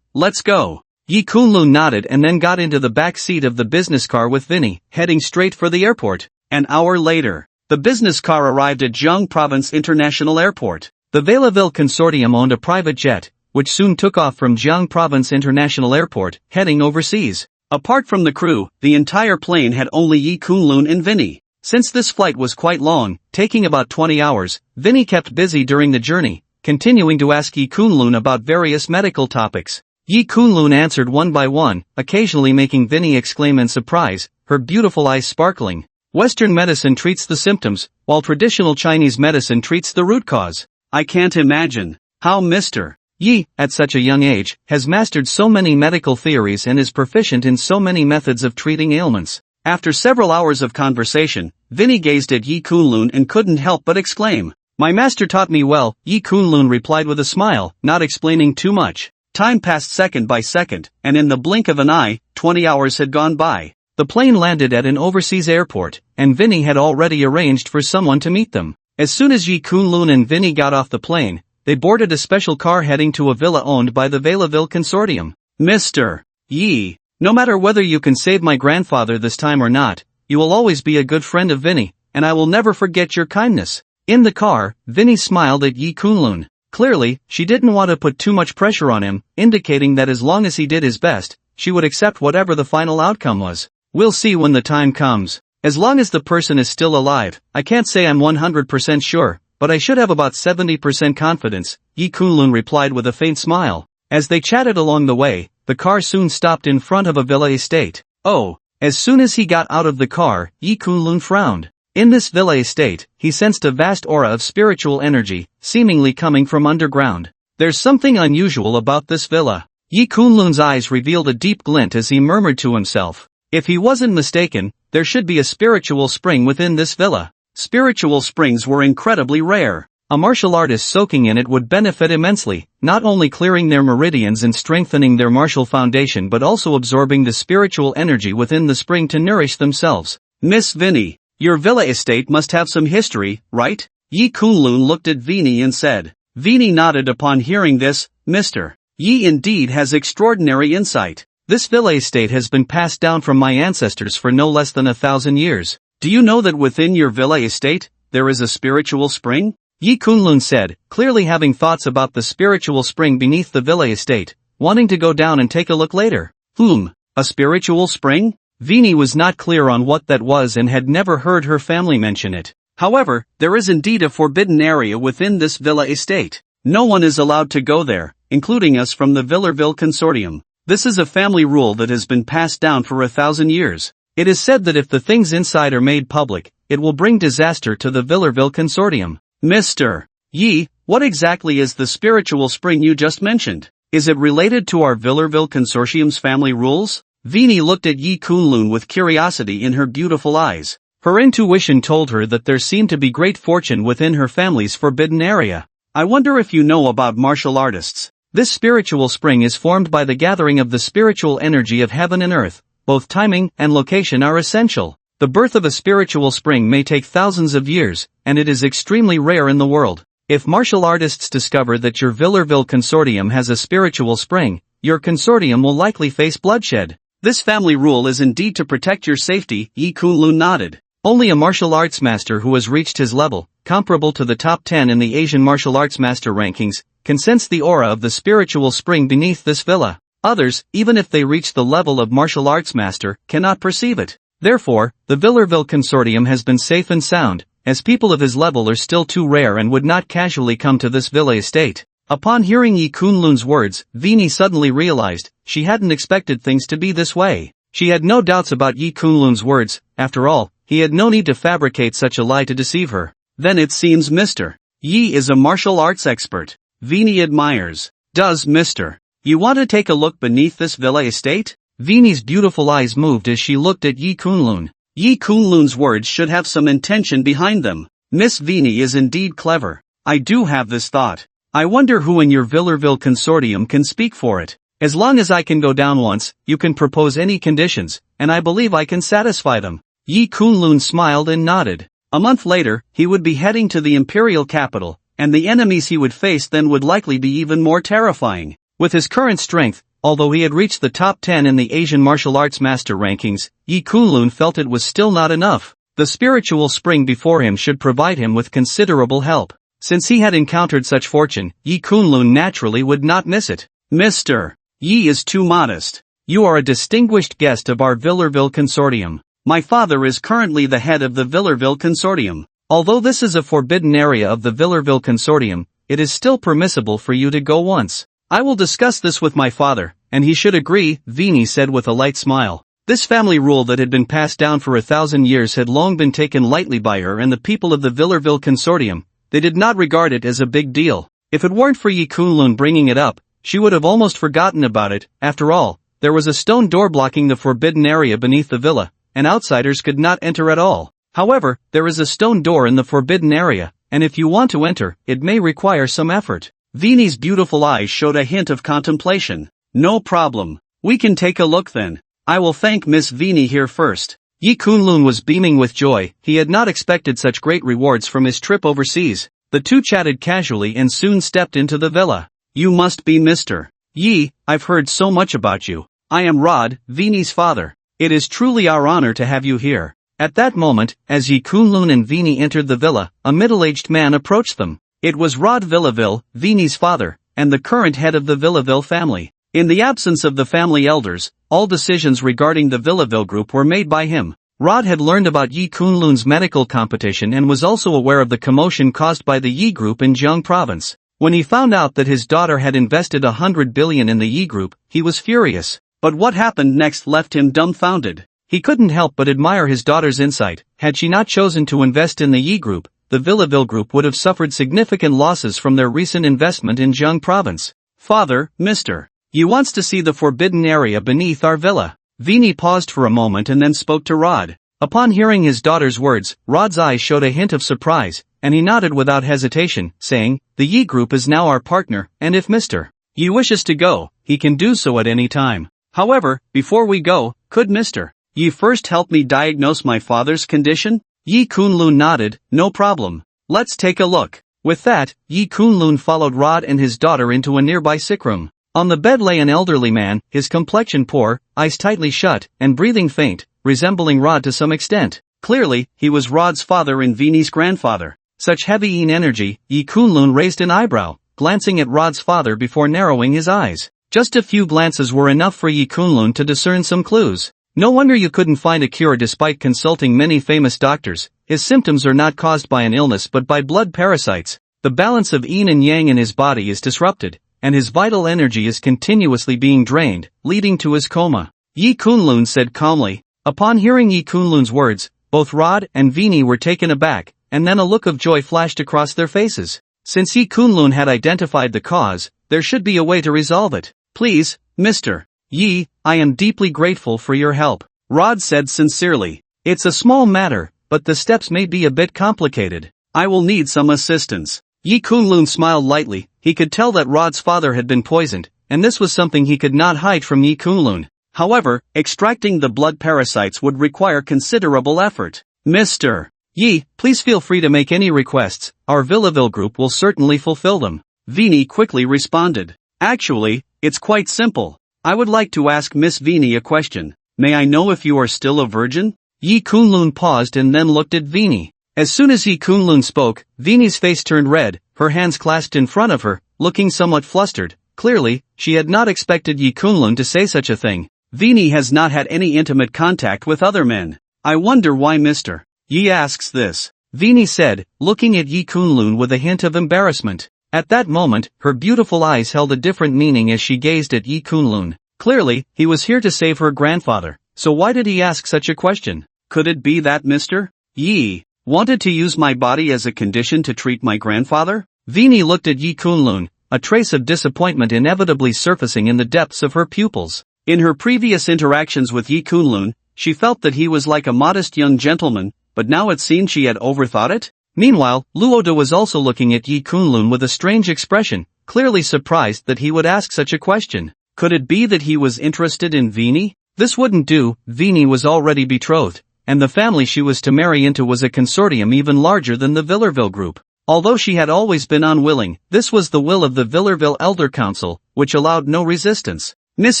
Let's go. Yi Kunlun nodded and then got into the back seat of the business car with Vinny, heading straight for the airport. An hour later, the business car arrived at Jiang Province International Airport. The Veilaville Consortium owned a private jet, which soon took off from Jiang Province International Airport, heading overseas. Apart from the crew, the entire plane had only Yi Kunlun and Vinny. Since this flight was quite long, taking about 20 hours, Vinny kept busy during the journey, continuing to ask Yi Kunlun about various medical topics. Yi Kunlun answered one by one, occasionally making Vinny exclaim in surprise, her beautiful eyes sparkling. Western medicine treats the symptoms, while traditional Chinese medicine treats the root cause. I can't imagine how Mr. Yi, at such a young age, has mastered so many medical theories and is proficient in so many methods of treating ailments. After several hours of conversation, Vinny gazed at Yi Kunlun and couldn't help but exclaim. My master taught me well, Yi Kunlun replied with a smile, not explaining too much. Time passed second by second, and in the blink of an eye, 20 hours had gone by. The plane landed at an overseas airport, and Vinny had already arranged for someone to meet them. As soon as Yi Kunlun and Vinny got off the plane, they boarded a special car heading to a villa owned by the Veilaville Consortium. Mr. Yi, no matter whether you can save my grandfather this time or not, you will always be a good friend of Vinny, and I will never forget your kindness. In the car, Vinny smiled at Yi Kunlun. Clearly, she didn't want to put too much pressure on him, indicating that as long as he did his best, she would accept whatever the final outcome was. We'll see when the time comes. As long as the person is still alive, I can't say I'm 100% sure, but I should have about 70% confidence, Yi Kunlun replied with a faint smile. As they chatted along the way, the car soon stopped in front of a villa estate. Oh, as soon as he got out of the car, Yi Kunlun frowned. In this villa estate, he sensed a vast aura of spiritual energy, seemingly coming from underground. There's something unusual about this villa. Yi Kunlun's eyes revealed a deep glint as he murmured to himself. If he wasn't mistaken, there should be a spiritual spring within this villa. Spiritual springs were incredibly rare. A martial artist soaking in it would benefit immensely, not only clearing their meridians and strengthening their martial foundation but also absorbing the spiritual energy within the spring to nourish themselves. Miss Vinny, your villa estate must have some history, right? Yi Kunlun looked at Vinny and said. Vinny nodded upon hearing this. Mr. Yi indeed has extraordinary insight. This villa estate has been passed down from my ancestors for no less than 1,000 years. Do you know that within your villa estate, there is a spiritual spring? Yi Kunlun said, clearly having thoughts about the spiritual spring beneath the villa estate, wanting to go down and take a look later. A spiritual spring? Vinny was not clear on what that was and had never heard her family mention it. However, there is indeed a forbidden area within this villa estate. No one is allowed to go there, including us from the Villarville Consortium. This is a family rule that has been passed down for 1,000 years. It is said that if the things inside are made public, it will bring disaster to the Villarville Consortium. Mr. Yi, what exactly is the spiritual spring you just mentioned? Is it related to our Villarville Consortium's family rules? Vinny looked at Yi Kunlun with curiosity in her beautiful eyes. Her intuition told her that there seemed to be great fortune within her family's forbidden area. I wonder if you know about martial artists. This spiritual spring is formed by the gathering of the spiritual energy of heaven and earth. Both timing and location are essential. The birth of a spiritual spring may take thousands of years, and it is extremely rare in the world. If martial artists discover that your Villarville Consortium has a spiritual spring, your consortium will likely face bloodshed. This family rule is indeed to protect your safety, Yi Kunlun nodded. Only a martial arts master who has reached his level, comparable to the top 10 in the Asian martial arts master rankings, can sense the aura of the spiritual spring beneath this villa. Others, even if they reach the level of martial arts master, cannot perceive it. Therefore, the Villarville Consortium has been safe and sound, as people of his level are still too rare and would not casually come to this villa estate. Upon hearing Yi Kunlun's words, Vinny suddenly realized, she hadn't expected things to be this way. She had no doubts about Yi Kunlun's words. After all, he had no need to fabricate such a lie to deceive her. Then it seems Mr. Yi is a martial arts expert. Vinny admires. Does Mr. You want to take a look beneath this villa estate? Vinny's beautiful eyes moved as she looked at Yi Kunlun. Yi Kunlun's words should have some intention behind them. Miss Vinny is indeed clever. I do have this thought. I wonder who in your Villarville Consortium can speak for it. As long as I can go down once, you can propose any conditions, and I believe I can satisfy them. Yi Kunlun smiled and nodded. A month later, he would be heading to the imperial capital, and the enemies he would face then would likely be even more terrifying. With his current strength, although he had reached the top 10 in the Asian martial arts master rankings, Yi Kunlun felt it was still not enough. The spiritual spring before him should provide him with considerable help. Since he had encountered such fortune, Yi Kunlun naturally would not miss it. Mr. Yi is too modest. You are a distinguished guest of our Villarville Consortium. My father is currently the head of the Villarville Consortium. Although this is a forbidden area of the Villarville Consortium, it is still permissible for you to go once. I will discuss this with my father, and he should agree, Vinny said with a light smile. This family rule that had been passed down for 1,000 years had long been taken lightly by her and the people of the Villarville Consortium. They did not regard it as a big deal. If it weren't for Yi Kunlun bringing it up, she would have almost forgotten about it. After all, there was a stone door blocking the forbidden area beneath the villa, and outsiders could not enter at all. However, there is a stone door in the forbidden area, and if you want to enter, it may require some effort. Vinny's beautiful eyes showed a hint of contemplation. No problem. We can take a look then. I will thank Miss Vinny here first. Yi Kunlun was beaming with joy. He had not expected such great rewards from his trip overseas. The two chatted casually and soon stepped into the villa. You must be Mr. Yi, I've heard so much about you. I am Rod, Vinny's father. It is truly our honor to have you here. At that moment, as Yi Kunlun and Vinny entered the villa, a middle-aged man approached them. It was Rod Villaville, Vinny's father, and the current head of the Villaville family. In the absence of the family elders, all decisions regarding the Villaville group were made by him. Rod had learned about Yi Kunlun's medical competition and was also aware of the commotion caused by the Yi group in Jiang province. When he found out that his daughter had invested 100 billion in the Yi group, he was furious. But what happened next left him dumbfounded. He couldn't help but admire his daughter's insight. Had she not chosen to invest in the Yi group, the Villaville group would have suffered significant losses from their recent investment in Jiang province. Father, Mr. Yi wants to see the forbidden area beneath our villa. Vinny paused for a moment and then spoke to Rod. Upon hearing his daughter's words, Rod's eyes showed a hint of surprise. and he nodded without hesitation, saying, "The Yi group is now our partner, and if Mr. Yi wishes to go, he can do so at any time. However, before we go, could Mr. Yi first help me diagnose my father's condition?" Yi Kunlun nodded, "No problem. Let's take a look." With that, Yi Kunlun followed Rod and his daughter into a nearby sick room. On the bed lay an elderly man, his complexion poor, eyes tightly shut, and breathing faint, resembling Rod to some extent. Clearly, he was Rod's father and Vini's grandfather. Such heavy energy, Yi Kunlun raised an eyebrow, glancing at Rod's father before narrowing his eyes. Just a few glances were enough for Yi Kunlun to discern some clues. No wonder you couldn't find a cure despite consulting many famous doctors. His symptoms are not caused by an illness but by blood parasites. The balance of yin and yang in his body is disrupted, and his vital energy is continuously being drained, leading to his coma. Yi Kunlun said calmly. Upon hearing Yi Kunlun's words, both Rod and Vini were taken aback, and then a look of joy flashed across their faces. Since Yi Kunlun had identified the cause, there should be a way to resolve it. "Please, Mr. Yi, I am deeply grateful for your help," Rod said sincerely. "It's a small matter, but the steps may be a bit complicated. I will need some assistance." Yi Kunlun smiled lightly. He could tell that Rod's father had been poisoned, and this was something he could not hide from Yi Kunlun. However, extracting the blood parasites would require considerable effort. "Mr. Yi, please feel free to make any requests, our Villaville group will certainly fulfill them," Vini quickly responded. "Actually, it's quite simple. I would like to ask Miss Vini a question. May I know if you are still a virgin?" Yi Kunlun paused and then looked at Vini. As soon as Yi Kunlun spoke, Vini's face turned red, her hands clasped in front of her, looking somewhat flustered. Clearly, she had not expected Yi Kunlun to say such a thing. "Vini has not had any intimate contact with other men. I wonder why Mr. Yi asks this," Vini said, looking at Yi Kunlun with a hint of embarrassment. At that moment, her beautiful eyes held a different meaning as she gazed at Yi Kunlun. Clearly, he was here to save her grandfather, so why did he ask such a question? Could it be that Mr. Yi wanted to use my body as a condition to treat my grandfather? Vini looked at Yi Kunlun, a trace of disappointment inevitably surfacing in the depths of her pupils. In her previous interactions with Yi Kunlun, she felt that he was like a modest young gentleman, but now it seemed she had overthought it. Meanwhile, Luoda was also looking at Yi Kunlun with a strange expression, clearly surprised that he would ask such a question. Could it be that he was interested in Vini? This wouldn't do. Vini was already betrothed, and the family she was to marry into was a consortium even larger than the Villarville group. Although she had always been unwilling, this was the will of the Villarville Elder Council, which allowed no resistance. "Miss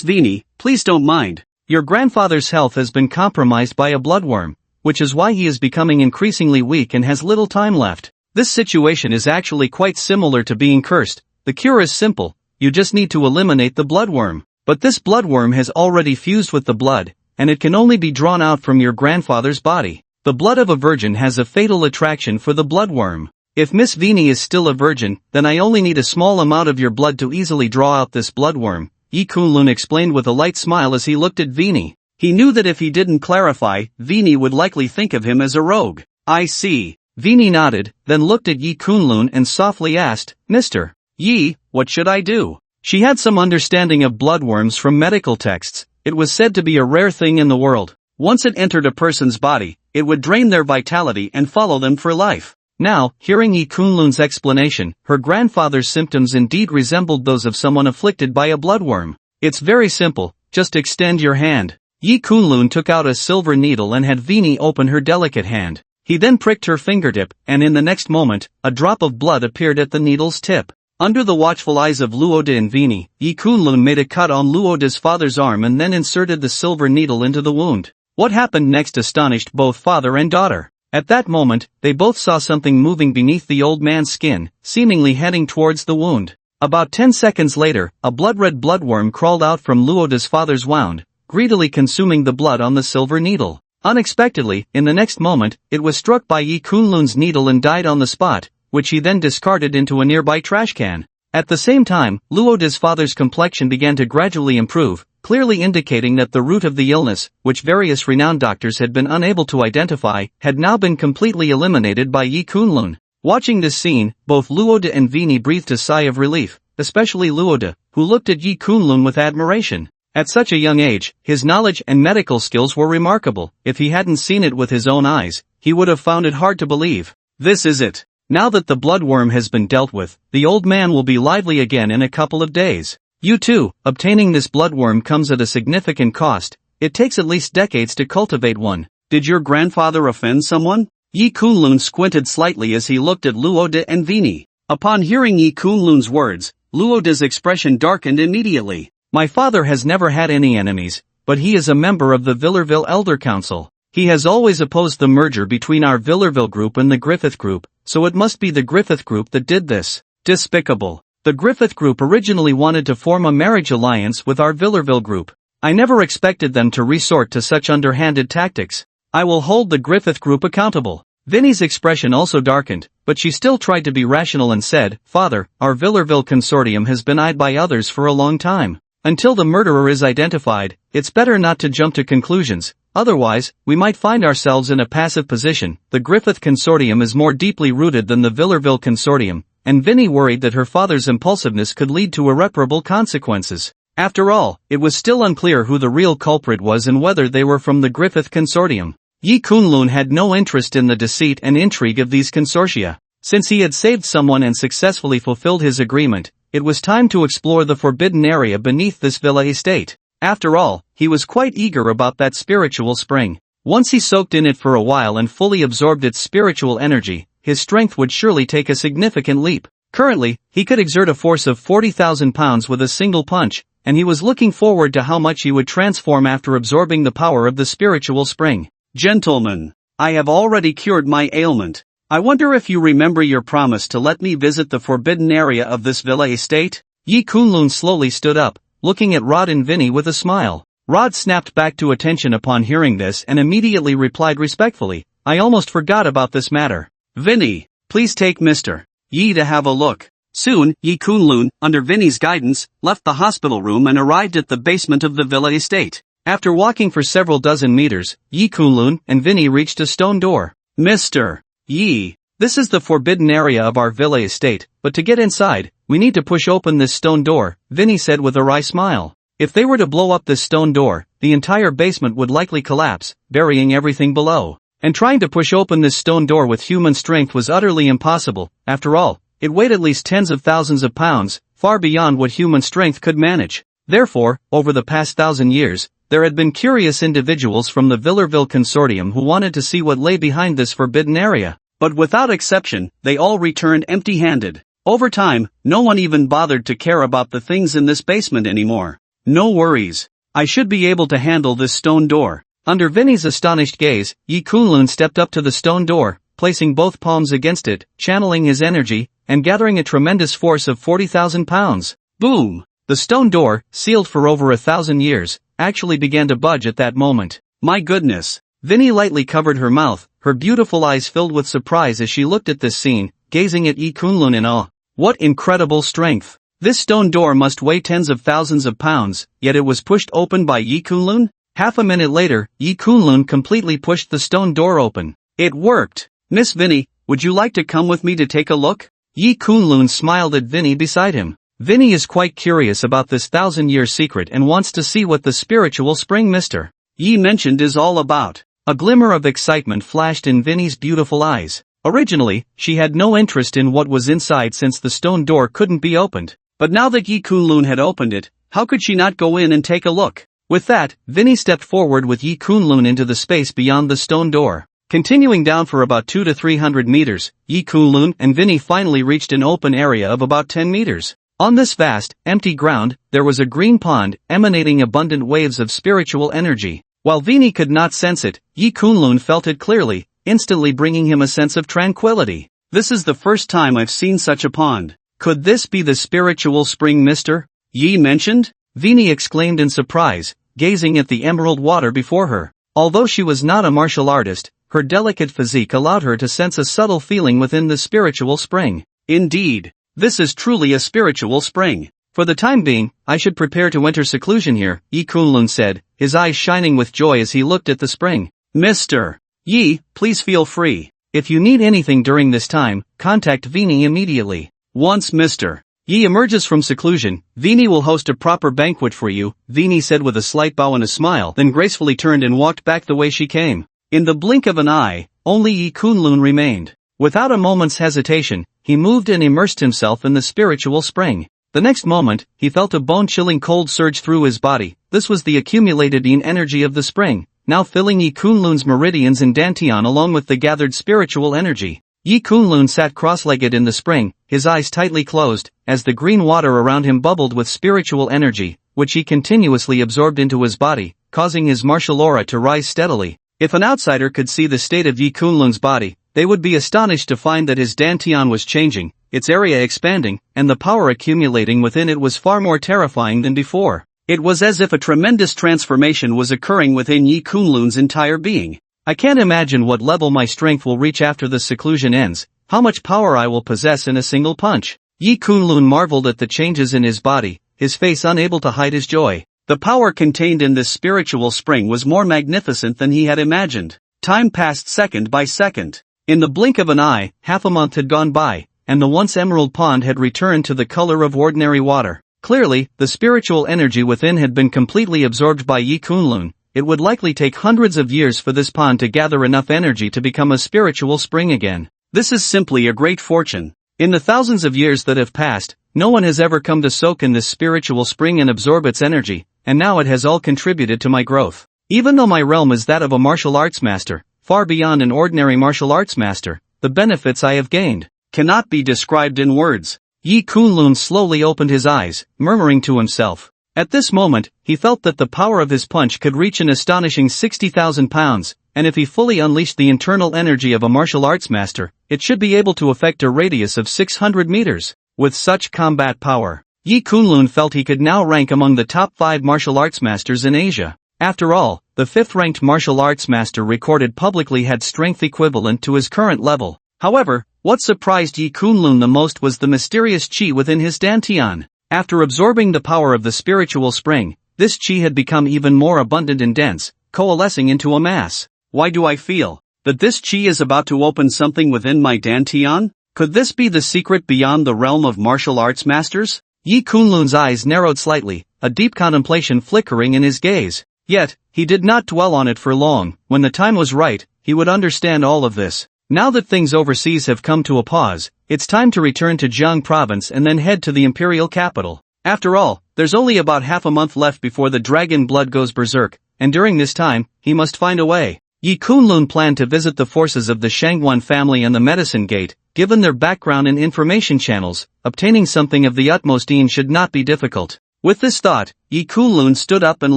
Vini, please don't mind. Your grandfather's health has been compromised by a bloodworm, which is why he is becoming increasingly weak and has little time left. This situation is actually quite similar to being cursed. The cure is simple, you just need to eliminate the bloodworm. But this bloodworm has already fused with the blood, and it can only be drawn out from your grandfather's body. The blood of a virgin has a fatal attraction for the bloodworm. If Miss Vini is still a virgin, then I only need a small amount of your blood to easily draw out this bloodworm," Yi Kunlun explained with a light smile as he looked at Vini. He knew that if he didn't clarify, Vini would likely think of him as a rogue. "I see." Vini nodded, then looked at Yi Kunlun and softly asked, "Mr. Yi, what should I do?" She had some understanding of bloodworms from medical texts. It was said to be a rare thing in the world. Once it entered a person's body, it would drain their vitality and follow them for life. Now, hearing Yi Kunlun's explanation, her grandfather's symptoms indeed resembled those of someone afflicted by a bloodworm. "It's very simple, just extend your hand." Yi Kunlun took out a silver needle and had Vini open her delicate hand. He then pricked her fingertip, and in the next moment, a drop of blood appeared at the needle's tip. Under the watchful eyes of Luoda and Vini, Yi Kunlun made a cut on Luoda's father's arm and then inserted the silver needle into the wound. What happened next astonished both father and daughter. At that moment, they both saw something moving beneath the old man's skin, seemingly heading towards the wound. About 10 seconds later, a blood-red bloodworm crawled out from Luoda's father's wound, greedily consuming the blood on the silver needle. Unexpectedly, in the next moment, it was struck by Yi Kunlun's needle and died on the spot, which he then discarded into a nearby trash can. At the same time, Luoda's father's complexion began to gradually improve, clearly indicating that the root of the illness, which various renowned doctors had been unable to identify, had now been completely eliminated by Yi Kunlun. Watching this scene, both Luoda and Vini breathed a sigh of relief, especially Luoda, who looked at Yi Kunlun with admiration. At such a young age, his knowledge and medical skills were remarkable. If he hadn't seen it with his own eyes, he would have found it hard to believe. "This is it. Now that the bloodworm has been dealt with, the old man will be lively again in a couple of days. You too, obtaining this bloodworm comes at a significant cost. It takes at least decades to cultivate one. Did your grandfather offend someone? Yi Kunlun squinted slightly as he looked at Luoda and Vini. Upon hearing Yi Kunlun's words, Luoda's expression darkened immediately. My father has never had any enemies, but he is a member of the Villarville Elder Council. He has always opposed the merger between our Villarville group and the Griffith group, so it must be the Griffith group that did this. Despicable. The Griffith group originally wanted to form a marriage alliance with our Villarville group. I never expected them to resort to such underhanded tactics. I will hold the Griffith group accountable. Vinnie's expression also darkened, but she still tried to be rational and said, Father, our Villarville consortium has been eyed by others for a long time. Until the murderer is identified, it's better not to jump to conclusions, otherwise, we might find ourselves in a passive position. The Griffith consortium is more deeply rooted than the Villarville consortium, and Vinnie worried that her father's impulsiveness could lead to irreparable consequences. After all, it was still unclear who the real culprit was and whether they were from the Griffith consortium. Yi Kunlun had no interest in the deceit and intrigue of these consortia. Since he had saved someone and successfully fulfilled his agreement, it was time to explore the forbidden area beneath this villa estate. After all, he was quite eager about that spiritual spring. Once he soaked in it for a while and fully absorbed its spiritual energy, his strength would surely take a significant leap. Currently, he could exert a force of 40,000 pounds with a single punch, and he was looking forward to how much he would transform after absorbing the power of the spiritual spring. Gentlemen, I have already cured my ailment. I wonder if you remember your promise to let me visit the forbidden area of this villa estate? Yi Kunlun slowly stood up, looking at Rod and Vinny with a smile. Rod snapped back to attention upon hearing this and immediately replied respectfully, I almost forgot about this matter. Vinny, please take Mr. Yi to have a look. Soon, Yi Kunlun, under Vinny's guidance, left the hospital room and arrived at the basement of the villa estate. After walking for several dozen meters, Yi Kunlun and Vinny reached a stone door. Mr. Yi, this is the forbidden area of our villa estate, but to get inside, we need to push open this stone door, Vinny said with a wry smile. If they were to blow up this stone door, the entire basement would likely collapse, burying everything below. And trying to push open this stone door with human strength was utterly impossible. After all, it weighed at least tens of thousands of pounds, far beyond what human strength could manage. Therefore, over the past 1,000 years, there had been curious individuals from the Villarville consortium who wanted to see what lay behind this forbidden area. But without exception, they all returned empty-handed. Over time, no one even bothered to care about the things in this basement anymore. No worries. I should be able to handle this stone door. Under Vinny's astonished gaze, Yi Kunlun stepped up to the stone door, placing both palms against it, channeling his energy, and gathering a tremendous force of 40,000 pounds. Boom! The stone door, sealed for over 1,000 years, actually began to budge at that moment. My goodness! Vinny lightly covered her mouth, her beautiful eyes filled with surprise as she looked at this scene, gazing at Yi Kunlun in awe. What incredible strength! This stone door must weigh tens of thousands of pounds, yet it was pushed open by Yi Kunlun? Half a minute later, Yi Kunlun completely pushed the stone door open. It worked! Miss Vinny, would you like to come with me to take a look? Yi Kunlun smiled at Vinny beside him. Vinny is quite curious about this 1,000-year secret and wants to see what the spiritual spring Mr. Yi mentioned is all about. A glimmer of excitement flashed in Vinny's beautiful eyes. Originally, she had no interest in what was inside since the stone door couldn't be opened. But now that Yi Kunlun had opened it, how could she not go in and take a look? With that, Vinny stepped forward with Yi Kunlun into the space beyond the stone door. Continuing down for about 200 to 300 meters, Yi Kunlun and Vinny finally reached an open area of about 10 meters. On this vast, empty ground, there was a green pond, emanating abundant waves of spiritual energy. While Vinny could not sense it, Yi Kunlun felt it clearly, instantly bringing him a sense of tranquility. This is the first time I've seen such a pond. Could this be the spiritual spring Mr. Yi mentioned? Vinny exclaimed in surprise, gazing at the emerald water before her. Although she was not a martial artist, her delicate physique allowed her to sense a subtle feeling within the spiritual spring. Indeed. This is truly a spiritual spring. For the time being, I should prepare to enter seclusion here, Yi Kunlun said, his eyes shining with joy as he looked at the spring. Mr. Yi, please feel free. If you need anything during this time, contact Vinny immediately. Once Mr. Yi emerges from seclusion, Vinny will host a proper banquet for you, Vinny said with a slight bow and a smile, then gracefully turned and walked back the way she came. In the blink of an eye, only Yi Kunlun remained. Without a moment's hesitation, he moved and immersed himself in the spiritual spring. The next moment, he felt a bone-chilling cold surge through his body. This was the accumulated yin energy of the spring, now filling Yi Kunlun's meridians and dantian along with the gathered spiritual energy. Yi Kunlun sat cross-legged in the spring, his eyes tightly closed, as the green water around him bubbled with spiritual energy, which he continuously absorbed into his body, causing his martial aura to rise steadily. If an outsider could see the state of Yi Kunlun's body, they would be astonished to find that his dantian was changing, its area expanding, and the power accumulating within it was far more terrifying than before. It was as if a tremendous transformation was occurring within Yi Kunlun's entire being. I can't imagine what level my strength will reach after the seclusion ends, how much power I will possess in a single punch. Yi Kunlun marveled at the changes in his body, his face unable to hide his joy. The power contained in this spiritual spring was more magnificent than he had imagined. Time passed second by second. In the blink of an eye, half a month had gone by, and the once emerald pond had returned to the color of ordinary water. Clearly, the spiritual energy within had been completely absorbed by Yi Kunlun. It would likely take hundreds of years for this pond to gather enough energy to become a spiritual spring again. This is simply a great fortune. In the thousands of years that have passed, no one has ever come to soak in this spiritual spring and absorb its energy, and now it has all contributed to my growth. Even though my realm is that of a martial arts master, far beyond an ordinary martial arts master, the benefits I have gained cannot be described in words. Yi Kunlun slowly opened his eyes, murmuring to himself. At this moment, he felt that the power of his punch could reach an astonishing 60,000 pounds, and if he fully unleashed the internal energy of a martial arts master, it should be able to affect a radius of 600 meters. With such combat power, Yi Kunlun felt he could now rank among the top 5 martial arts masters in Asia. After all, the 5th-ranked martial arts master recorded publicly had strength equivalent to his current level. However, what surprised Yi Kunlun the most was the mysterious qi within his dantian. After absorbing the power of the spiritual spring, this qi had become even more abundant and dense, coalescing into a mass. Why do I feel that this qi is about to open something within my dantian? Could this be the secret beyond the realm of martial arts masters? Yi Kunlun's eyes narrowed slightly, a deep contemplation flickering in his gaze. Yet, he did not dwell on it for long. When the time was right, he would understand all of this. Now that things overseas have come to a pause, it's time to return to Jiang province and then head to the imperial capital. After all, there's only about half a month left before the dragon blood goes berserk, and during this time, he must find a way. Yi Kunlun planned to visit the forces of the Shangan family and the Medicine Gate. Given their background and information channels, obtaining something of the utmost ease should not be difficult. With this thought, Yi Kunlun stood up and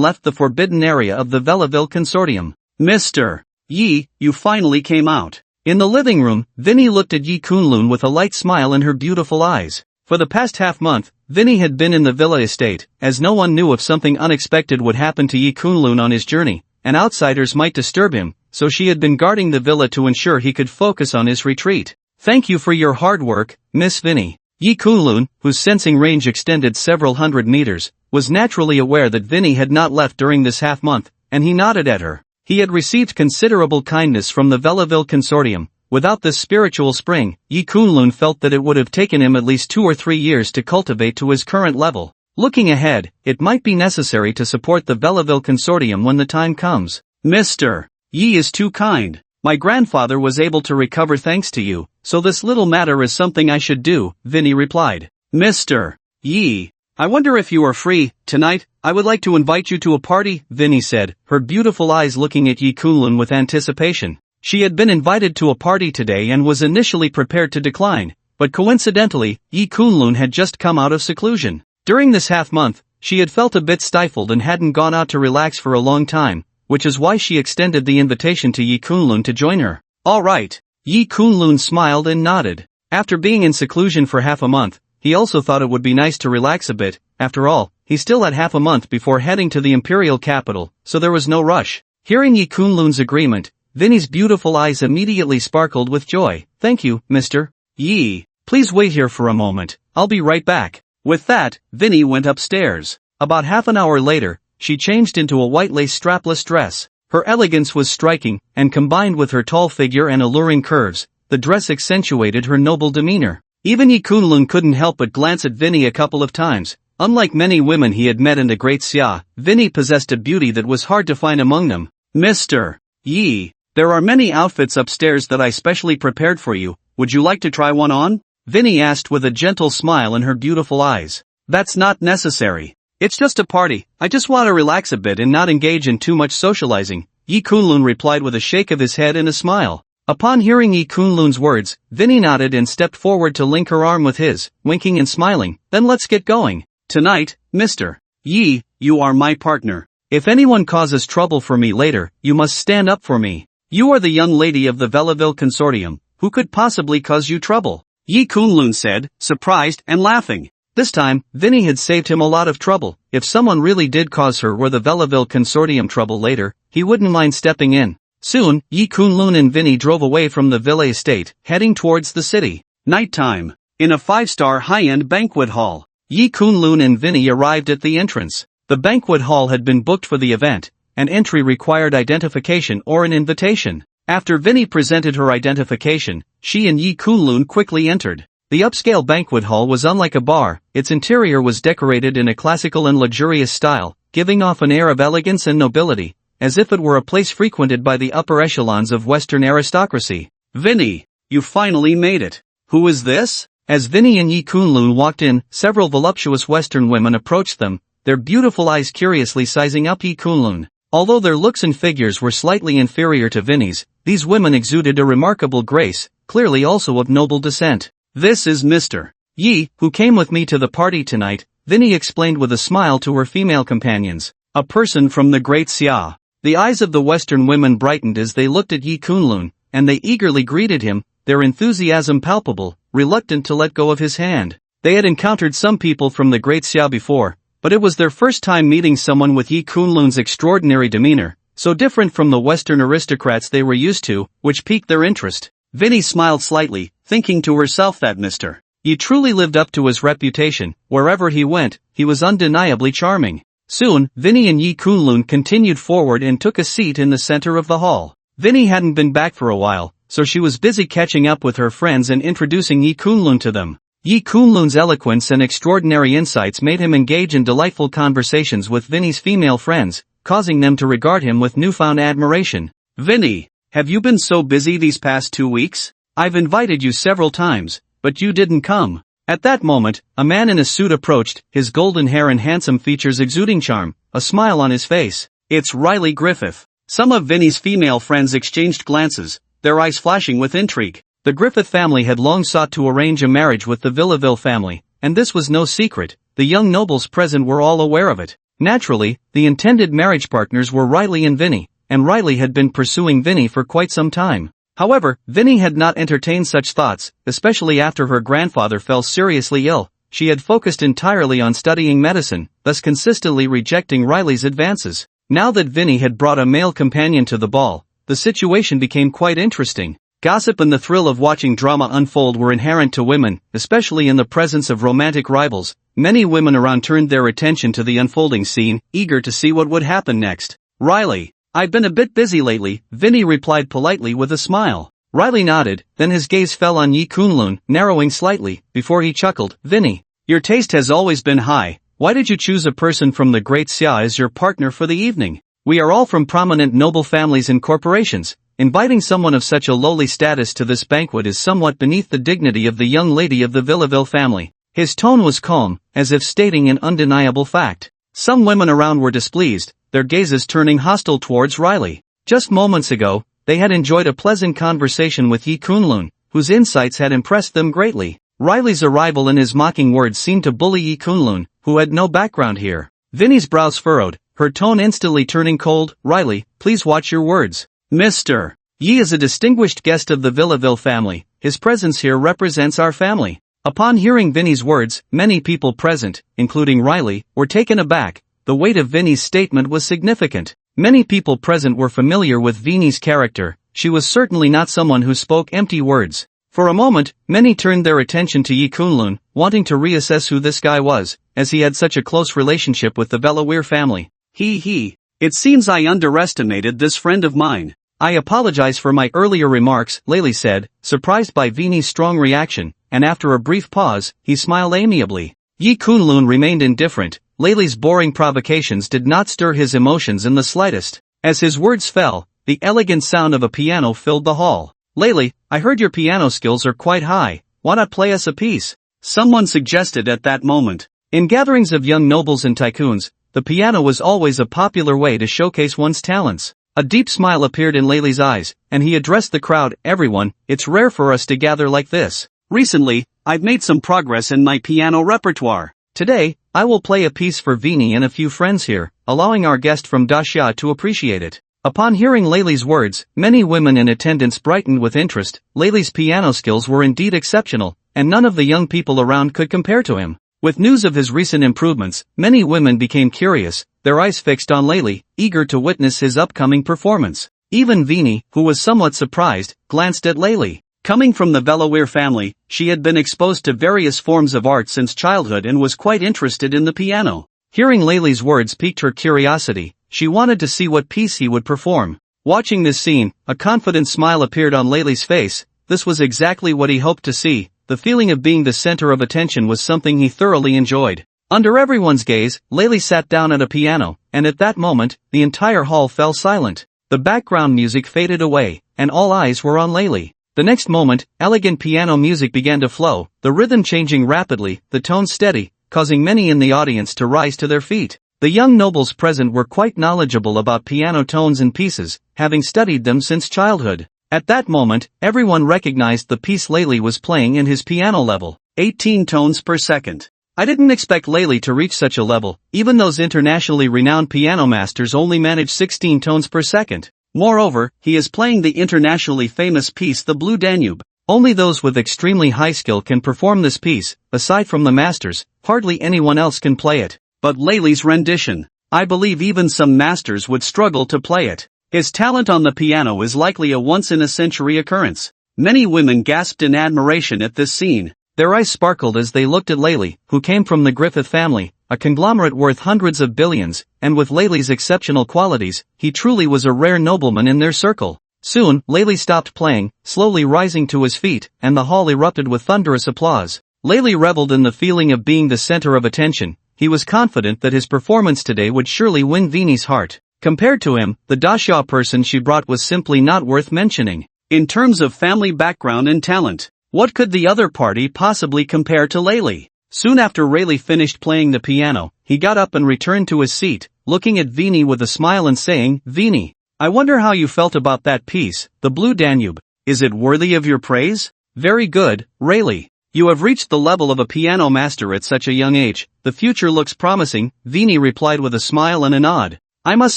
left the forbidden area of the Belleville Consortium. Mr. Yi, you finally came out. In the living room, Vinny looked at Yi Kunlun with a light smile in her beautiful eyes. For the past half-month, Vinny had been in the villa estate, as no one knew if something unexpected would happen to Yi Kunlun on his journey, and outsiders might disturb him, so she had been guarding the villa to ensure he could focus on his retreat. Thank you for your hard work, Miss Vinny. Yi Kunlun, whose sensing range extended several hundred meters, was naturally aware that Vinny had not left during this half-month, and he nodded at her. He had received considerable kindness from the Belleville Consortium. Without this spiritual spring, Yi Kunlun felt that it would have taken him at least 2 or 3 years to cultivate to his current level. Looking ahead, it might be necessary to support the Belleville Consortium when the time comes. Mr. Yi is too kind. My grandfather was able to recover thanks to you, so this little matter is something I should do, Vinny replied. Mr. Yi, I wonder if you are free tonight. I would like to invite you to a party, Vinny said, her beautiful eyes looking at Yi Kunlun with anticipation. She had been invited to a party today and was initially prepared to decline, but coincidentally, Yi Kunlun had just come out of seclusion. During this half-month, she had felt a bit stifled and hadn't gone out to relax for a long time, which is why she extended the invitation to Yi Kunlun to join her. All right. Yi Kunlun smiled and nodded. After being in seclusion for half a month, he also thought it would be nice to relax a bit. After all, he still had half a month before heading to the imperial capital, so there was no rush. Hearing Yi Kunlun's agreement, Vinny's beautiful eyes immediately sparkled with joy. Thank you, Mr. Yi. Please wait here for a moment. I'll be right back. With that, Vinny went upstairs. About half an hour later, she changed into a white lace strapless dress. Her elegance was striking, and combined with her tall figure and alluring curves, the dress accentuated her noble demeanor. Even Yi Kunlun couldn't help but glance at Vinny a couple of times. Unlike many women he had met in the Great Xia, Vinny possessed a beauty that was hard to find among them. Mr. Yi, There are many outfits upstairs that I specially prepared for you, would you like to try one on? Vinny asked with a gentle smile in her beautiful eyes. That's not necessary. It's just a party, I just want to relax a bit and not engage in too much socializing, Yi Kunlun replied with a shake of his head and a smile. Upon hearing Yi Kunlun's words, Vinny nodded and stepped forward to link her arm with his, winking and smiling, then let's get going. Tonight, Mr. Yi, you are my partner. If anyone causes trouble for me later, you must stand up for me. You are the young lady of the Belleville Consortium, who could possibly cause you trouble? Yi Kunlun said, surprised and laughing. This time, Vinny had saved him a lot of trouble. If someone really did cause her or the Belleville Consortium trouble later, he wouldn't mind stepping in. Soon, Yi Kunlun and Vinny drove away from the villa estate, heading towards the city. Nighttime. In a 5-star high-end banquet hall, Yi Kunlun and Vinny arrived at the entrance. The banquet hall had been booked for the event, and entry required identification or an invitation. After Vinny presented her identification, she and Yi Kunlun quickly entered. The upscale banquet hall was unlike a bar, its interior was decorated in a classical and luxurious style, giving off an air of elegance and nobility, as if it were a place frequented by the upper echelons of Western aristocracy. Vinny, you finally made it. Who is this? As Vinny and Yi Kunlun walked in, several voluptuous Western women approached them, their beautiful eyes curiously sizing up Yi Kunlun. Although their looks and figures were slightly inferior to Vinny's, these women exuded a remarkable grace, clearly also of noble descent. This is Mr. Yi, who came with me to the party tonight, Vinny explained with a smile to her female companions. A person from the Great Xia. The eyes of the Western women brightened as they looked at Yi Kunlun, and they eagerly greeted him, their enthusiasm palpable, reluctant to let go of his hand. They had encountered some people from the Great Xia before, but it was their first time meeting someone with Yi Kunlun's extraordinary demeanor, so different from the Western aristocrats they were used to, which piqued their interest. Vinny smiled slightly, thinking to herself that Mr. Yi truly lived up to his reputation. Wherever he went, he was undeniably charming. Soon, Vinny and Yi Kunlun continued forward and took a seat in the center of the hall. Vinny hadn't been back for a while, so she was busy catching up with her friends and introducing Yi Kunlun to them. Yi Kunlun's eloquence and extraordinary insights made him engage in delightful conversations with Vinny's female friends, causing them to regard him with newfound admiration. Vinny, have you been so busy these past 2 weeks? I've invited you several times, but you didn't come. At that moment, a man in a suit approached, his golden hair and handsome features exuding charm, a smile on his face. It's Riley Griffith. Some of Vinny's female friends exchanged glances, their eyes flashing with intrigue. The Griffith family had long sought to arrange a marriage with the Villaville family, and this was no secret. The young nobles present were all aware of it. Naturally, the intended marriage partners were Riley and Vinny, and Riley had been pursuing Vinny for quite some time. However, Vinny had not entertained such thoughts, especially after her grandfather fell seriously ill. She had focused entirely on studying medicine, thus consistently rejecting Riley's advances. Now that Vinny had brought a male companion to the ball, the situation became quite interesting. Gossip and the thrill of watching drama unfold were inherent to women, especially in the presence of romantic rivals. Many women around turned their attention to the unfolding scene, eager to see what would happen next. Riley, I've been a bit busy lately, Vinny replied politely with a smile. Riley nodded, then his gaze fell on Yi Kunlun, narrowing slightly, before he chuckled. Vinny, your taste has always been high. Why did you choose a person from the Great Xia as your partner for the evening? We are all from prominent noble families and corporations. Inviting someone of such a lowly status to this banquet is somewhat beneath the dignity of the young lady of the Villaville family. His tone was calm, as if stating an undeniable fact. Some women around were displeased, their gazes turning hostile towards Riley. Just moments ago, they had enjoyed a pleasant conversation with Yi Kunlun, whose insights had impressed them greatly. Riley's arrival and his mocking words seemed to bully Yi Kunlun, who had no background here. Vinny's brows furrowed, her tone instantly turning cold. Riley, please watch your words. Mr. Yi is a distinguished guest of the Villaville family. His presence here represents our family. Upon hearing Vinny's words, many people present, including Riley, were taken aback. The weight of Vinny's statement was significant. Many people present were familiar with Vinny's character. She was certainly not someone who spoke empty words. For a moment, many turned their attention to Yi Kunlun, wanting to reassess who this guy was, as he had such a close relationship with the Bellaware family. It seems I underestimated this friend of mine. I apologize for my earlier remarks, Layli said, surprised by Vinny's strong reaction, and after a brief pause, he smiled amiably. Yi Kunlun remained indifferent. Layli's boring provocations did not stir his emotions in the slightest. As his words fell, the elegant sound of a piano filled the hall. "Layli, I heard your piano skills are quite high, why not play us a piece?" someone suggested at that moment. In gatherings of young nobles and tycoons, the piano was always a popular way to showcase one's talents. A deep smile appeared in Layli's eyes, and he addressed the crowd. "Everyone, it's rare for us to gather like this. Recently, I've made some progress in my piano repertoire. Today, I will play a piece for Vini and a few friends here, allowing our guest from Daxia to appreciate it." Upon hearing Layli's words, many women in attendance brightened with interest. Layli's piano skills were indeed exceptional, and none of the young people around could compare to him. With news of his recent improvements, many women became curious, their eyes fixed on Layli, eager to witness his upcoming performance. Even Vini, who was somewhat surprised, glanced at Layli. Coming from the Velawir family, she had been exposed to various forms of art since childhood and was quite interested in the piano. Hearing Layli's words piqued her curiosity. She wanted to see what piece he would perform. Watching this scene, a confident smile appeared on Layli's face. This was exactly what he hoped to see. The feeling of being the center of attention was something he thoroughly enjoyed. Under everyone's gaze, Layli sat down at a piano, and at that moment, the entire hall fell silent. The background music faded away, and all eyes were on Layli. The next moment, elegant piano music began to flow, the rhythm changing rapidly, the tone steady, causing many in the audience to rise to their feet. The young nobles present were quite knowledgeable about piano tones and pieces, having studied them since childhood. At that moment, everyone recognized the piece Layli was playing and his piano level, 18 tones per second. I didn't expect Layli to reach such a level, even those internationally renowned piano masters only manage 16 tones per second. Moreover, he is playing the internationally famous piece The Blue Danube. Only those with extremely high skill can perform this piece, aside from the masters, hardly anyone else can play it. But Layli's rendition, I believe even some masters would struggle to play it. His talent on the piano is likely a once-in-a-century occurrence. Many women gasped in admiration at this scene. Their eyes sparkled as they looked at Layli, who came from the Griffith family, a conglomerate worth hundreds of billions, and with Layli's exceptional qualities, he truly was a rare nobleman in their circle. Soon, Layli stopped playing, slowly rising to his feet, and the hall erupted with thunderous applause. Layli reveled in the feeling of being the center of attention. He was confident that his performance today would surely win Vini's heart. Compared to him, the Daxia person she brought was simply not worth mentioning. In terms of family background and talent, what could the other party possibly compare to Layli? Soon after Layli finished playing the piano, he got up and returned to his seat, looking at Vini with a smile and saying, "Vini, I wonder how you felt about that piece, The Blue Danube. Is it worthy of your praise?" "Very good, Layli. You have reached the level of a piano master at such a young age. The future looks promising," Vini replied with a smile and a nod. I must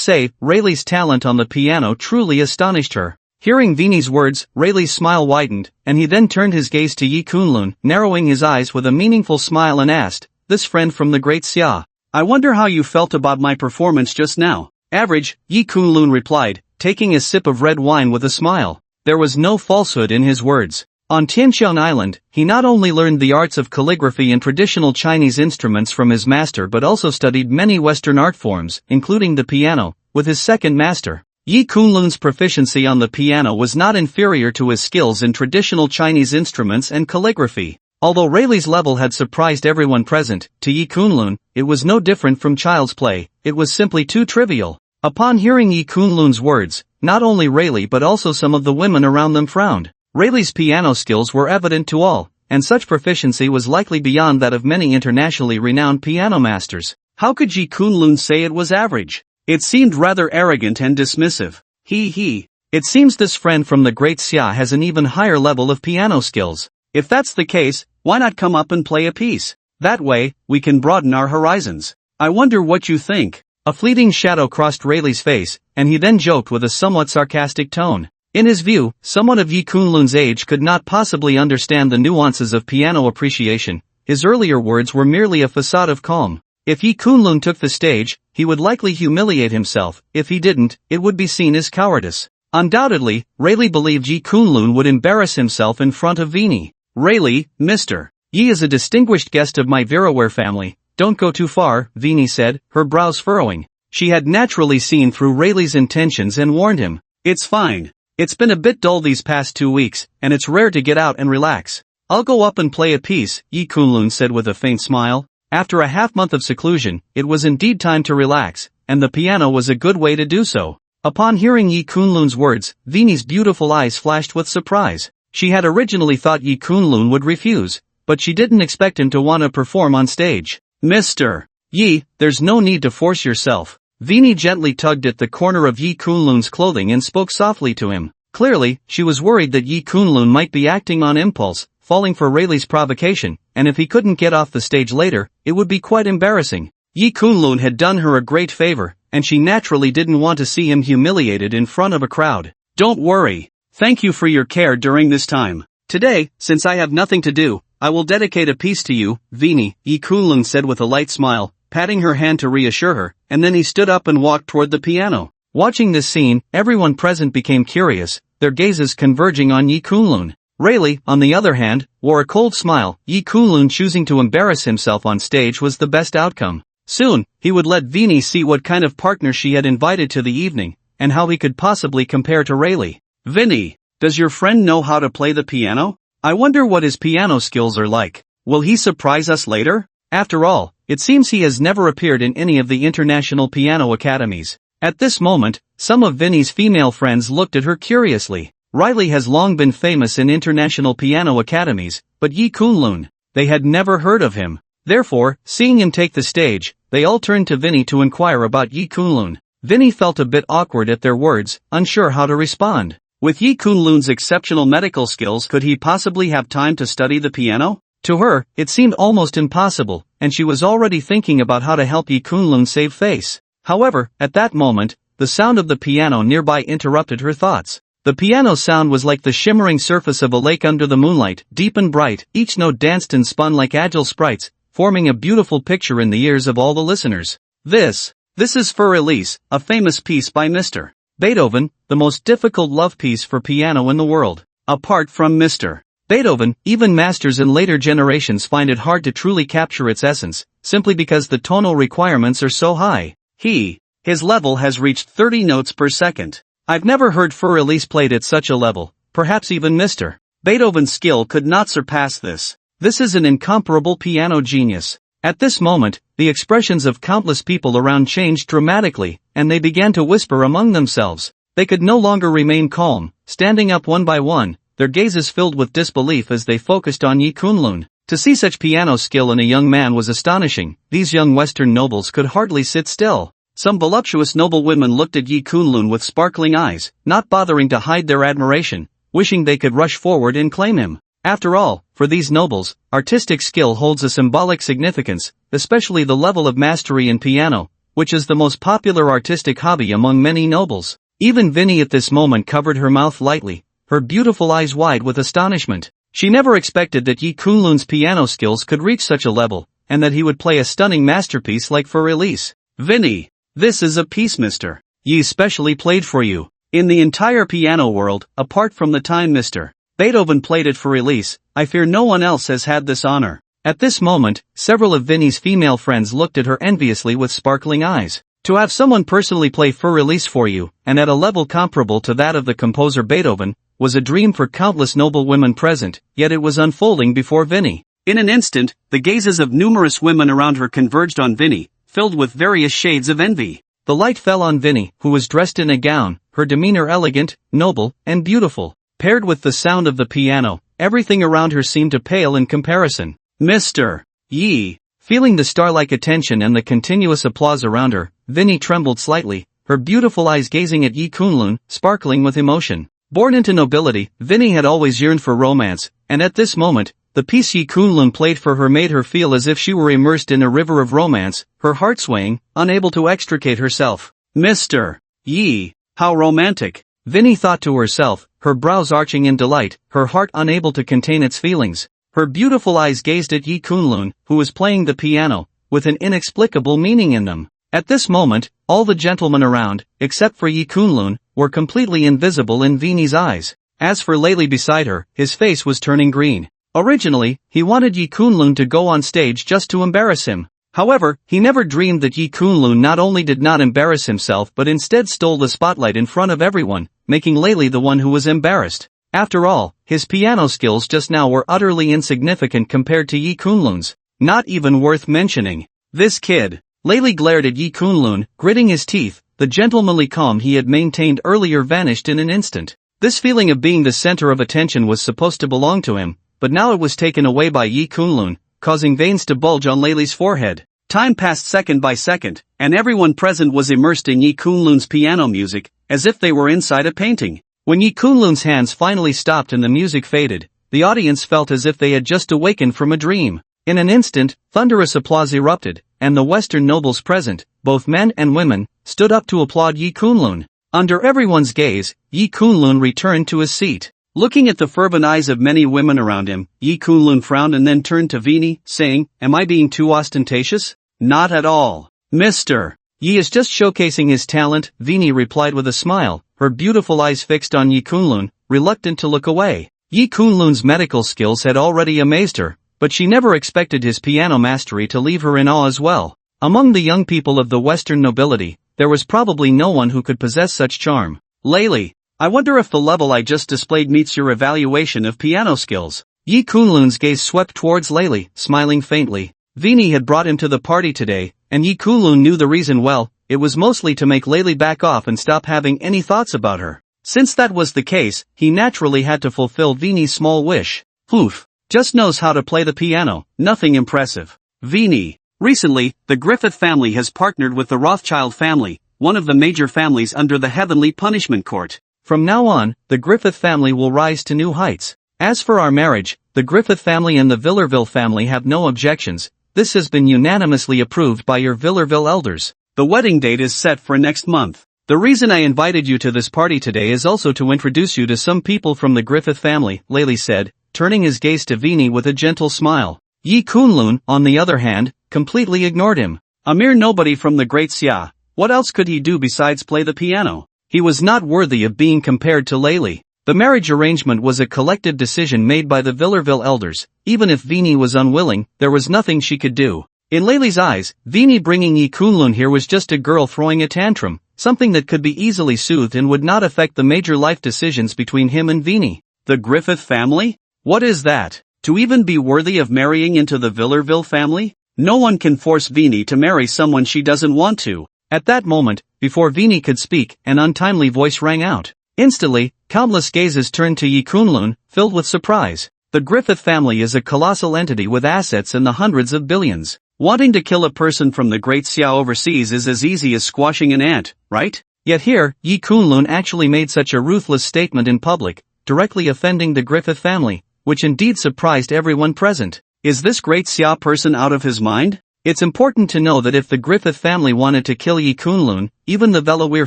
say, Layli's talent on the piano truly astonished her. Hearing Vini's words, Layli's smile widened, and he then turned his gaze to Yi Kunlun, narrowing his eyes with a meaningful smile and asked, "This friend from the great Xia, I wonder how you felt about my performance just now." "Average," Yi Kunlun replied, taking a sip of red wine with a smile. There was no falsehood in his words. On Tianqiang Island, he not only learned the arts of calligraphy and traditional Chinese instruments from his master but also studied many Western art forms, including the piano, with his second master. Yi Kunlun's proficiency on the piano was not inferior to his skills in traditional Chinese instruments and calligraphy. Although Layli's level had surprised everyone present, to Yi Kunlun, it was no different from child's play, it was simply too trivial. Upon hearing Yi Kunlun's words, not only Layli but also some of the women around them frowned. Layli's piano skills were evident to all, and such proficiency was likely beyond that of many internationally renowned piano masters. How could Yi Kunlun say it was average? It seemed rather arrogant and dismissive. It seems this friend from the great Xia has an even higher level of piano skills. If that's the case, why not come up and play a piece? That way, we can broaden our horizons. I wonder what you think. A fleeting shadow crossed Layli's face, and he then joked with a somewhat sarcastic tone. In his view, someone of Yi Kunlun's age could not possibly understand the nuances of piano appreciation. His earlier words were merely a facade of calm. If Yi Kunlun took the stage, he would likely humiliate himself. If he didn't, it would be seen as cowardice. Undoubtedly, Layli believed Yi Kunlun would embarrass himself in front of Vini. "Layli, Mr. Yi is a distinguished guest of my Viraware family. Don't go too far," Vini said, her brows furrowing. She had naturally seen through Layli's intentions and warned him. "It's fine. It's been a bit dull these past 2 weeks, and it's rare to get out and relax. I'll go up and play a piece," Yi Kunlun said with a faint smile. After a half-month of seclusion, it was indeed time to relax, and the piano was a good way to do so. Upon hearing Yi Kunlun's words, Vini's beautiful eyes flashed with surprise. She had originally thought Yi Kunlun would refuse, but she didn't expect him to want to perform on stage. Mr. Yi, there's no need to force yourself. Vini gently tugged at the corner of Yi Kunlun's clothing and spoke softly to him. Clearly, she was worried that Yi Kunlun might be acting on impulse, falling for Rayleigh's provocation, and if he couldn't get off the stage later, it would be quite embarrassing. Yi Kunlun had done her a great favor, and she naturally didn't want to see him humiliated in front of a crowd. Don't worry. Thank you for your care during this time. Today, since I have nothing to do, I will dedicate a piece to you, Vini, Yi Kunlun said with a light smile, patting her hand to reassure her, and then he stood up and walked toward the piano. Watching this scene, everyone present became curious, their gazes converging on Yi Kunlun. Rayleigh, on the other hand, wore a cold smile. Yi Kunlun choosing to embarrass himself on stage was the best outcome. Soon, he would let Vini see what kind of partner she had invited to the evening, and how he could possibly compare to Rayleigh. Vini, does your friend know how to play the piano? I wonder what his piano skills are like. Will he surprise us later? After all, it seems he has never appeared in any of the international piano academies. At this moment, some of Vini's female friends looked at her curiously. Riley has long been famous in international piano academies, but Yi Kunlun, they had never heard of him. Therefore, seeing him take the stage, they all turned to Vini to inquire about Yi Kunlun. Vini felt a bit awkward at their words, unsure how to respond. With Yi Kunlun's exceptional medical skills, could he possibly have time to study the piano? To her, it seemed almost impossible, and she was already thinking about how to help Yi Kunlun save face. However, at that moment, the sound of the piano nearby interrupted her thoughts. The piano sound was like the shimmering surface of a lake under the moonlight, deep and bright. Each note danced and spun like agile sprites, forming a beautiful picture in the ears of all the listeners. This is For Elise, a famous piece by Mr. Beethoven, the most difficult love piece for piano in the world. Apart from Mr. Beethoven, even masters in later generations find it hard to truly capture its essence, simply because the tonal requirements are so high. His level has reached 30 notes per second. I've never heard For Elise played at such a level, perhaps even Mr. Beethoven's skill could not surpass this. This is an incomparable piano genius. At this moment, the expressions of countless people around changed dramatically, and they began to whisper among themselves. They could no longer remain calm, standing up one by one, their gazes filled with disbelief as they focused on Yi Kunlun. To see such piano skill in a young man was astonishing. These young Western nobles could hardly sit still. Some voluptuous noblewomen looked at Yi Kunlun with sparkling eyes, not bothering to hide their admiration, wishing they could rush forward and claim him. After all, for these nobles, artistic skill holds a symbolic significance, especially the level of mastery in piano, which is the most popular artistic hobby among many nobles. Even Vini at this moment covered her mouth lightly, her beautiful eyes wide with astonishment. She never expected that Yi Kunlun's piano skills could reach such a level, and that he would play a stunning masterpiece like For Elise. Vini, this is a piece Mr. Yi specially played for you. In the entire piano world, apart from the time Mr. Beethoven played it for Elise, I fear no one else has had this honor. At this moment, several of Vini's female friends looked at her enviously with sparkling eyes. To have someone personally play For Elise for you, and at a level comparable to that of the composer Beethoven, was a dream for countless noble women present, yet it was unfolding before Vini. In an instant, the gazes of numerous women around her converged on Vini, filled with various shades of envy. The light fell on Vini, who was dressed in a gown, her demeanor elegant, noble, and beautiful. Paired with the sound of the piano, everything around her seemed to pale in comparison. Mr. Yi, feeling the star-like attention and the continuous applause around her, Vini trembled slightly, her beautiful eyes gazing at Yi Kunlun, sparkling with emotion. Born into nobility, Vini had always yearned for romance, and at this moment, the piece Yi Kunlun played for her made her feel as if she were immersed in a river of romance, her heart swaying, unable to extricate herself. Mr. Yi, how romantic! Vini thought to herself, her brows arching in delight, her heart unable to contain its feelings. Her beautiful eyes gazed at Yi Kunlun, who was playing the piano, with an inexplicable meaning in them. At this moment, all the gentlemen around, except for Yi Kunlun, were completely invisible in Vini's eyes. As for Layli beside her, his face was turning green. Originally, he wanted Yi Kunlun to go on stage just to embarrass him. However, he never dreamed that Yi Kunlun not only did not embarrass himself but instead stole the spotlight in front of everyone, making Layli the one who was embarrassed. After all, his piano skills just now were utterly insignificant compared to Yi Kunlun's. Not even worth mentioning. This kid. Layli glared at Yi Kunlun, gritting his teeth, the gentlemanly calm he had maintained earlier vanished in an instant. This feeling of being the center of attention was supposed to belong to him, but now it was taken away by Yi Kunlun, causing veins to bulge on Layli's forehead. Time passed second by second, and everyone present was immersed in Yi Kunlun's piano music, as if they were inside a painting. When Yi Kunlun's hands finally stopped and the music faded, the audience felt as if they had just awakened from a dream. In an instant, thunderous applause erupted, and the Western nobles present, both men and women, stood up to applaud Yi Kunlun. Under everyone's gaze, Yi Kunlun returned to his seat. Looking at the fervent eyes of many women around him, Yi Kunlun frowned and then turned to Vini, saying, "Am I being too ostentatious?" "Not at all. Mr. Yi is just showcasing his talent," Vini replied with a smile, her beautiful eyes fixed on Yi Kunlun, reluctant to look away. Yi Kunlun's medical skills had already amazed her, but she never expected his piano mastery to leave her in awe as well. Among the young people of the Western nobility, there was probably no one who could possess such charm. "Layli, I wonder if the level I just displayed meets your evaluation of piano skills." Yi Kunlun's gaze swept towards Layli, smiling faintly. Vini had brought him to the party today, and Yi Kunlun knew the reason well. It was mostly to make Layli back off and stop having any thoughts about her. Since that was the case, he naturally had to fulfill Vini's small wish. "Oof, just knows how to play the piano, nothing impressive." Vini. Recently, the Griffith family has partnered with the Rothschild family, one of the major families under the Heavenly Punishment Court. From now on, the Griffith family will rise to new heights. As for our marriage, the Griffith family and the Villarville family have no objections. This has been unanimously approved by your Villarville elders. The wedding date is set for next month. The reason I invited you to this party today is also to introduce you to some people from the Griffith family, Layli said, turning his gaze to Vini with a gentle smile. Yi Kunlun, on the other hand, completely ignored him. A mere nobody from the Great Xia, what else could he do besides play the piano? He was not worthy of being compared to Layli. The marriage arrangement was a collective decision made by the Villarville elders. Even if Vini was unwilling, there was nothing she could do. In Layli's eyes, Vini bringing Yi Kunlun here was just a girl throwing a tantrum, something that could be easily soothed and would not affect the major life decisions between him and Vini. The Griffith family? What is that? To even be worthy of marrying into the Villarville family? No one can force Vini to marry someone she doesn't want to. At that moment, before Vini could speak, an untimely voice rang out. Instantly, countless gazes turned to Yi Kunlun, filled with surprise. The Griffith family is a colossal entity with assets in the hundreds of billions. Wanting to kill a person from the Great Xia overseas is as easy as squashing an ant, right? Yet here, Yi Kunlun actually made such a ruthless statement in public, directly offending the Griffith family, which indeed surprised everyone present. Is this Great Xia person out of his mind? It's important to know that if the Griffith family wanted to kill Yi Kunlun, even the Velawir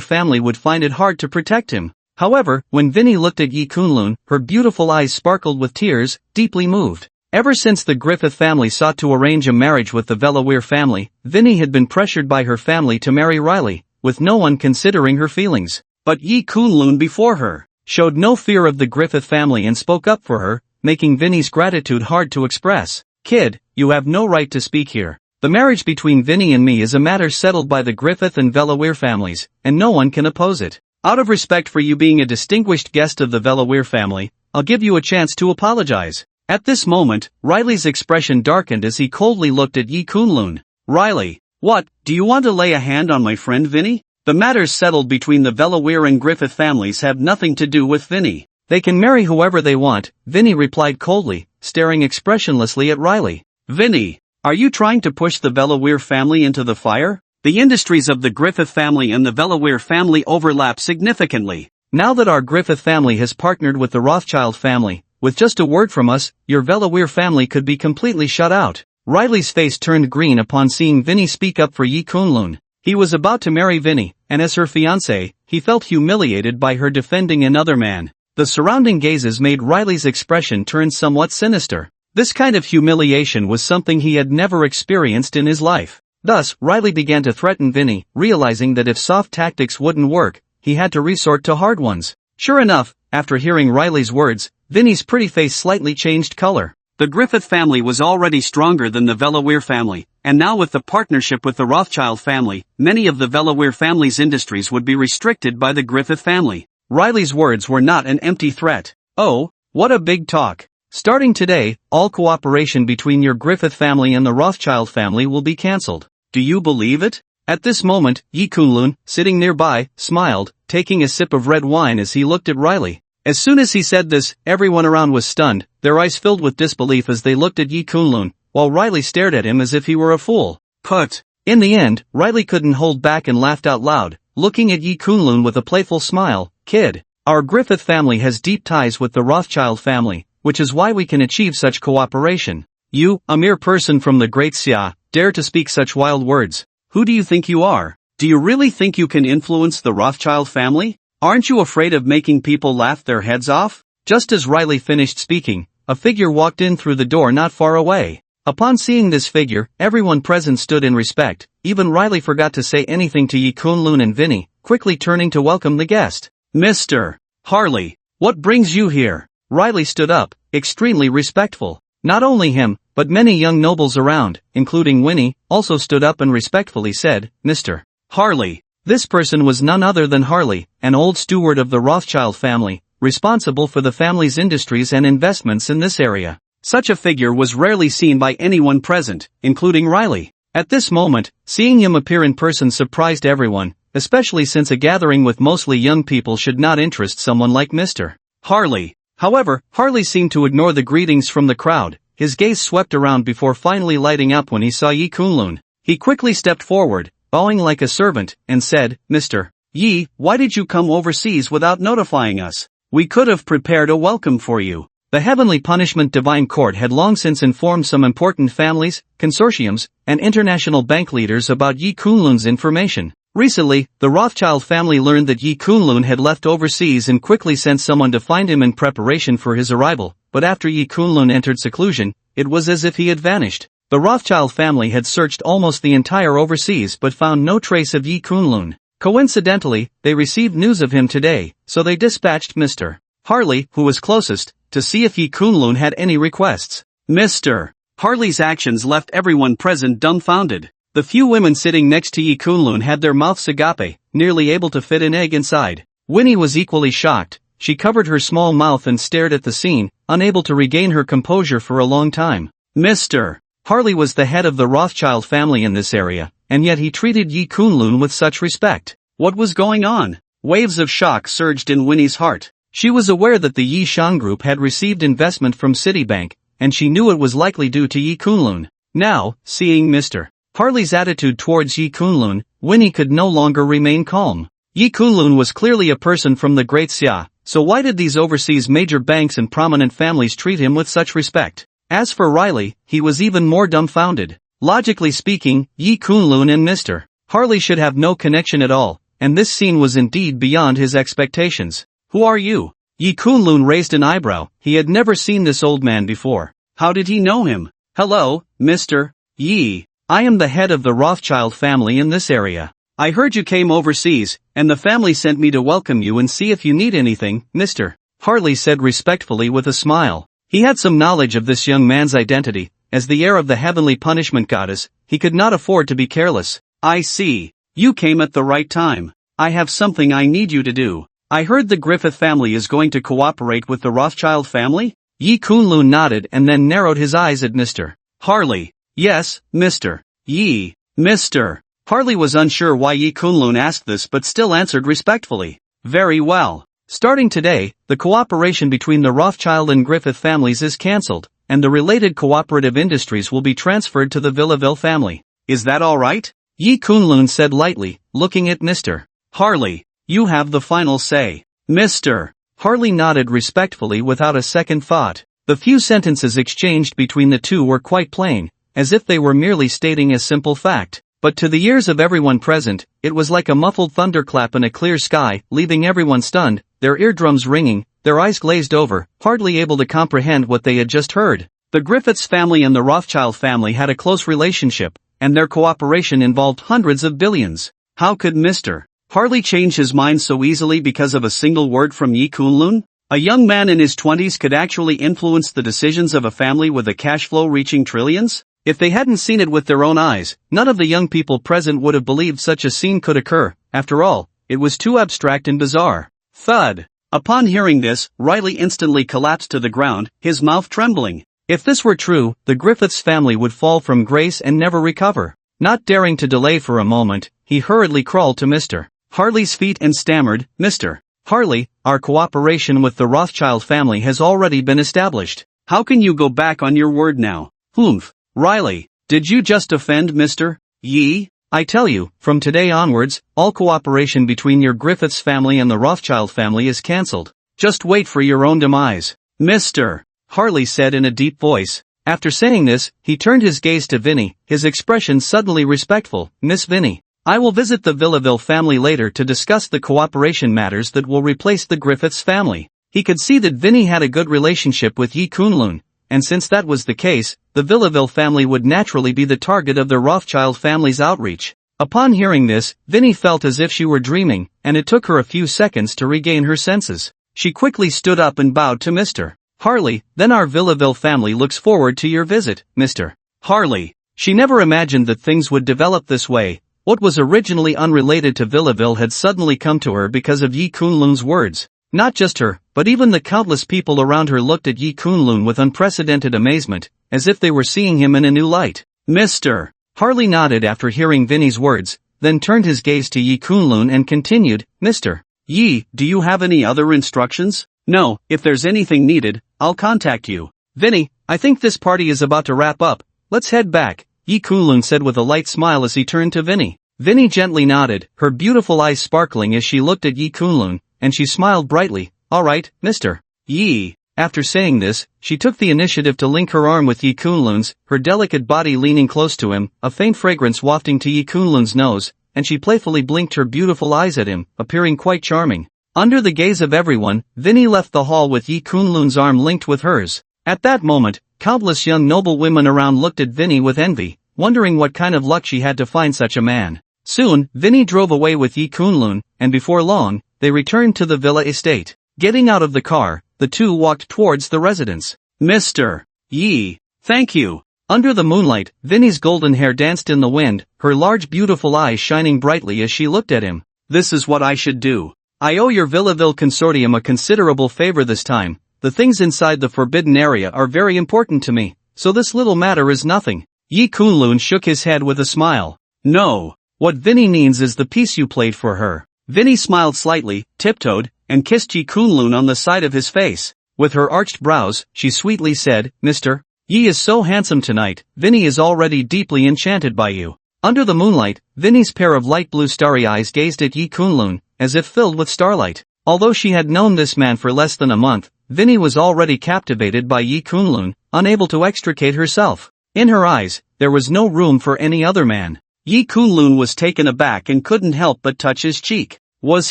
family would find it hard to protect him. However, when Vini looked at Yi Kunlun, her beautiful eyes sparkled with tears, deeply moved. Ever since the Griffith family sought to arrange a marriage with the Velawir family, Vini had been pressured by her family to marry Riley, with no one considering her feelings. But Yi Kunlun before her showed no fear of the Griffith family and spoke up for her, making Vini's gratitude hard to express. "Kid, you have no right to speak here. The marriage between Vini and me is a matter settled by the Griffith and Velawir families, and no one can oppose it. Out of respect for you being a distinguished guest of the Velawir family, I'll give you a chance to apologize." At this moment, Riley's expression darkened as he coldly looked at Yi Kunlun. "Riley, what, do you want to lay a hand on my friend Vini? The matters settled between the Velawir and Griffith families have nothing to do with Vini. They can marry whoever they want," Vini replied coldly, staring expressionlessly at Riley. "Vini, are you trying to push the Velawir family into the fire? The industries of the Griffith family and the Velawir family overlap significantly. Now that our Griffith family has partnered with the Rothschild family, with just a word from us, your Velawir family could be completely shut out." Riley's face turned green upon seeing Vini speak up for Yi Kunlun. He was about to marry Vini, and as her fiancé, he felt humiliated by her defending another man. The surrounding gazes made Riley's expression turn somewhat sinister. This kind of humiliation was something he had never experienced in his life. Thus, Riley began to threaten Vini, realizing that if soft tactics wouldn't work, he had to resort to hard ones. Sure enough, after hearing Riley's words, Vini's pretty face slightly changed color. The Griffith family was already stronger than the Velawir family, and now with the partnership with the Rothschild family, many of the Velawir family's industries would be restricted by the Griffith family. Riley's words were not an empty threat. "Oh, what a big talk. Starting today, all cooperation between your Griffith family and the Rothschild family will be cancelled. Do you believe it?" At this moment, Yi Kunlun, sitting nearby, smiled, taking a sip of red wine as he looked at Riley. As soon as he said this, everyone around was stunned, their eyes filled with disbelief as they looked at Yi Kunlun, while Riley stared at him as if he were a fool. But, in the end, Riley couldn't hold back and laughed out loud, looking at Yi Kunlun with a playful smile. Kid, our Griffith family has deep ties with the Rothschild family, which is why we can achieve such cooperation. You, a mere person from the Great Xia, dare to speak such wild words. Who do you think you are? Do you really think you can influence the Rothschild family? Aren't you afraid of making people laugh their heads off? Just as Riley finished speaking, a figure walked in through the door not far away. Upon seeing this figure, everyone present stood in respect. Even Riley forgot to say anything to Yi Kunlun and Vinny, quickly turning to welcome the guest. Mr. Harley, what brings you here? Riley stood up, extremely respectful. Not only him, but many young nobles around, including Winnie, also stood up and respectfully said, Mr. Harley. This person was none other than Harley, an old steward of the Rothschild family, responsible for the family's industries and investments in this area. Such a figure was rarely seen by anyone present, including Riley. At this moment, seeing him appear in person surprised everyone, especially since a gathering with mostly young people should not interest someone like Mr. Harley. However, Harley seemed to ignore the greetings from the crowd, his gaze swept around before finally lighting up when he saw Yi Kunlun. He quickly stepped forward, bowing like a servant, and said, Mr. Yi, why did you come overseas without notifying us? We could have prepared a welcome for you. The Heavenly Punishment Divine Court had long since informed some important families, consortiums, and international bank leaders about Yi Kunlun's information. Recently, the Rothschild family learned that Yi Kunlun had left overseas and quickly sent someone to find him in preparation for his arrival, but after Yi Kunlun entered seclusion, it was as if he had vanished. The Rothschild family had searched almost the entire overseas but found no trace of Yi Kunlun. Coincidentally, they received news of him today, so they dispatched Mr. Harley, who was closest, to see if Yi Kunlun had any requests. Mr. Harley's actions left everyone present dumbfounded. The few women sitting next to Yi Kunlun had their mouths agape, nearly able to fit an egg inside. Winnie was equally shocked. She covered her small mouth and stared at the scene, unable to regain her composure for a long time. Mr. Harley was the head of the Rothschild family in this area, and yet he treated Yi Kunlun with such respect. What was going on? Waves of shock surged in Winnie's heart. She was aware that the Yi Shang group had received investment from Citibank, and she knew it was likely due to Yi Kunlun. Now, seeing Mr. Harley's attitude towards Yi Kunlun, Winnie could no longer remain calm. Yi Kunlun was clearly a person from the Great Xia, so why did these overseas major banks and prominent families treat him with such respect? As for Riley, he was even more dumbfounded. Logically speaking, Yi Kunlun and Mr. Harley should have no connection at all, and this scene was indeed beyond his expectations. Who are you? Yi Kunlun raised an eyebrow. He had never seen this old man before. How did he know him? Hello, Mr. Yi. I am the head of the Rothschild family in this area. I heard you came overseas, and the family sent me to welcome you and see if you need anything, Mr. Harley said respectfully with a smile. He had some knowledge of this young man's identity. As the heir of the Heavenly Punishment Goddess, he could not afford to be careless. I see. You came at the right time. I have something I need you to do. I heard the Griffith family is going to cooperate with the Rothschild family? Yi Kunlun nodded and then narrowed his eyes at Mr. Harley. Yes, Mr. Yi. Mr. Harley was unsure why Yi Kunlun asked this but still answered respectfully. Very well. Starting today, the cooperation between the Rothschild and Griffith families is cancelled, and the related cooperative industries will be transferred to the Villaville family. Is that all right? Yi Kunlun said lightly, looking at Mr. Harley. You have the final say. Mr. Harley nodded respectfully without a second thought. The few sentences exchanged between the two were quite plain, as if they were merely stating a simple fact. But to the ears of everyone present, it was like a muffled thunderclap in a clear sky, leaving everyone stunned, their eardrums ringing, their eyes glazed over, hardly able to comprehend what they had just heard. The Griffiths family and the Rothschild family had a close relationship, and their cooperation involved hundreds of billions. How could Mr. Harley change his mind so easily because of a single word from Yi Kunlun? A young man in his 20s could actually influence the decisions of a family with a cash flow reaching trillions? If they hadn't seen it with their own eyes, none of the young people present would have believed such a scene could occur. After all, it was too abstract and bizarre. Thud. Upon hearing this, Riley instantly collapsed to the ground, his mouth trembling. If this were true, the Griffiths family would fall from grace and never recover. Not daring to delay for a moment, he hurriedly crawled to Mr. Harley's feet and stammered, "Mr. Harley, our cooperation with the Rothschild family has already been established. How can you go back on your word now?" "Humph, Riley, did you just offend Mr. Yi? I tell you, from today onwards, all cooperation between your Griffiths family and the Rothschild family is cancelled. Just wait for your own demise." "Mr. Harley said in a deep voice. After saying this, he turned his gaze to Vinny, his expression suddenly respectful. "Miss Vinny, I will visit the Villaville family later to discuss the cooperation matters that will replace the Griffiths family." He could see that Vinny had a good relationship with Yi Kunlun, and since that was the case, the Villaville family would naturally be the target of the Rothschild family's outreach. Upon hearing this, Vinny felt as if she were dreaming, and it took her a few seconds to regain her senses. She quickly stood up and bowed to Mr. Harley. "Then our Villaville family looks forward to your visit, Mr. Harley." She never imagined that things would develop this way. What was originally unrelated to Villaville had suddenly come to her because of Yi Kunlun's words. Not just her, but even the countless people around her looked at Yi Kunlun with unprecedented amazement, as if they were seeing him in a new light. Mr. Harley nodded after hearing Vinny's words, then turned his gaze to Yi Kunlun and continued, "Mr. Yi, do you have any other instructions?" "No, if there's anything needed, I'll contact you." "Vinny, I think this party is about to wrap up. Let's head back," Yi Kunlun said with a light smile as he turned to Vinny. Vinny gently nodded, her beautiful eyes sparkling as she looked at Yi Kunlun, and she smiled brightly. "All right, Mr. Yi." After saying this, she took the initiative to link her arm with Yi Kunlun's, her delicate body leaning close to him, a faint fragrance wafting to Yi Kunlun's nose, and she playfully blinked her beautiful eyes at him, appearing quite charming. Under the gaze of everyone, Vinny left the hall with Yi Kunlun's arm linked with hers. At that moment, countless young noble women around looked at Vinny with envy, wondering what kind of luck she had to find such a man. Soon, Vinny drove away with Yi Kunlun, and before long, they returned to the villa estate. Getting out of the car, the two walked towards the residence. "Mr. Yi, thank you." Under the moonlight, Vinny's golden hair danced in the wind, her large beautiful eyes shining brightly as she looked at him. "This is what I should do. I owe your Villaville consortium a considerable favor this time. The things inside the forbidden area are very important to me, so this little matter is nothing." Yi Kunlun shook his head with a smile. "No, what Vinny means is the piece you played for her." Vinny smiled slightly, tiptoed, and kissed Yi Kunlun on the side of his face. With her arched brows, she sweetly said, "Mr. Yi is so handsome tonight, Vinny is already deeply enchanted by you." Under the moonlight, Vinny's pair of light blue starry eyes gazed at Yi Kunlun, as if filled with starlight. Although she had known this man for less than a month, Vinny was already captivated by Yi Kunlun, unable to extricate herself. In her eyes, there was no room for any other man. Yi Kunlun was taken aback and couldn't help but touch his cheek. Was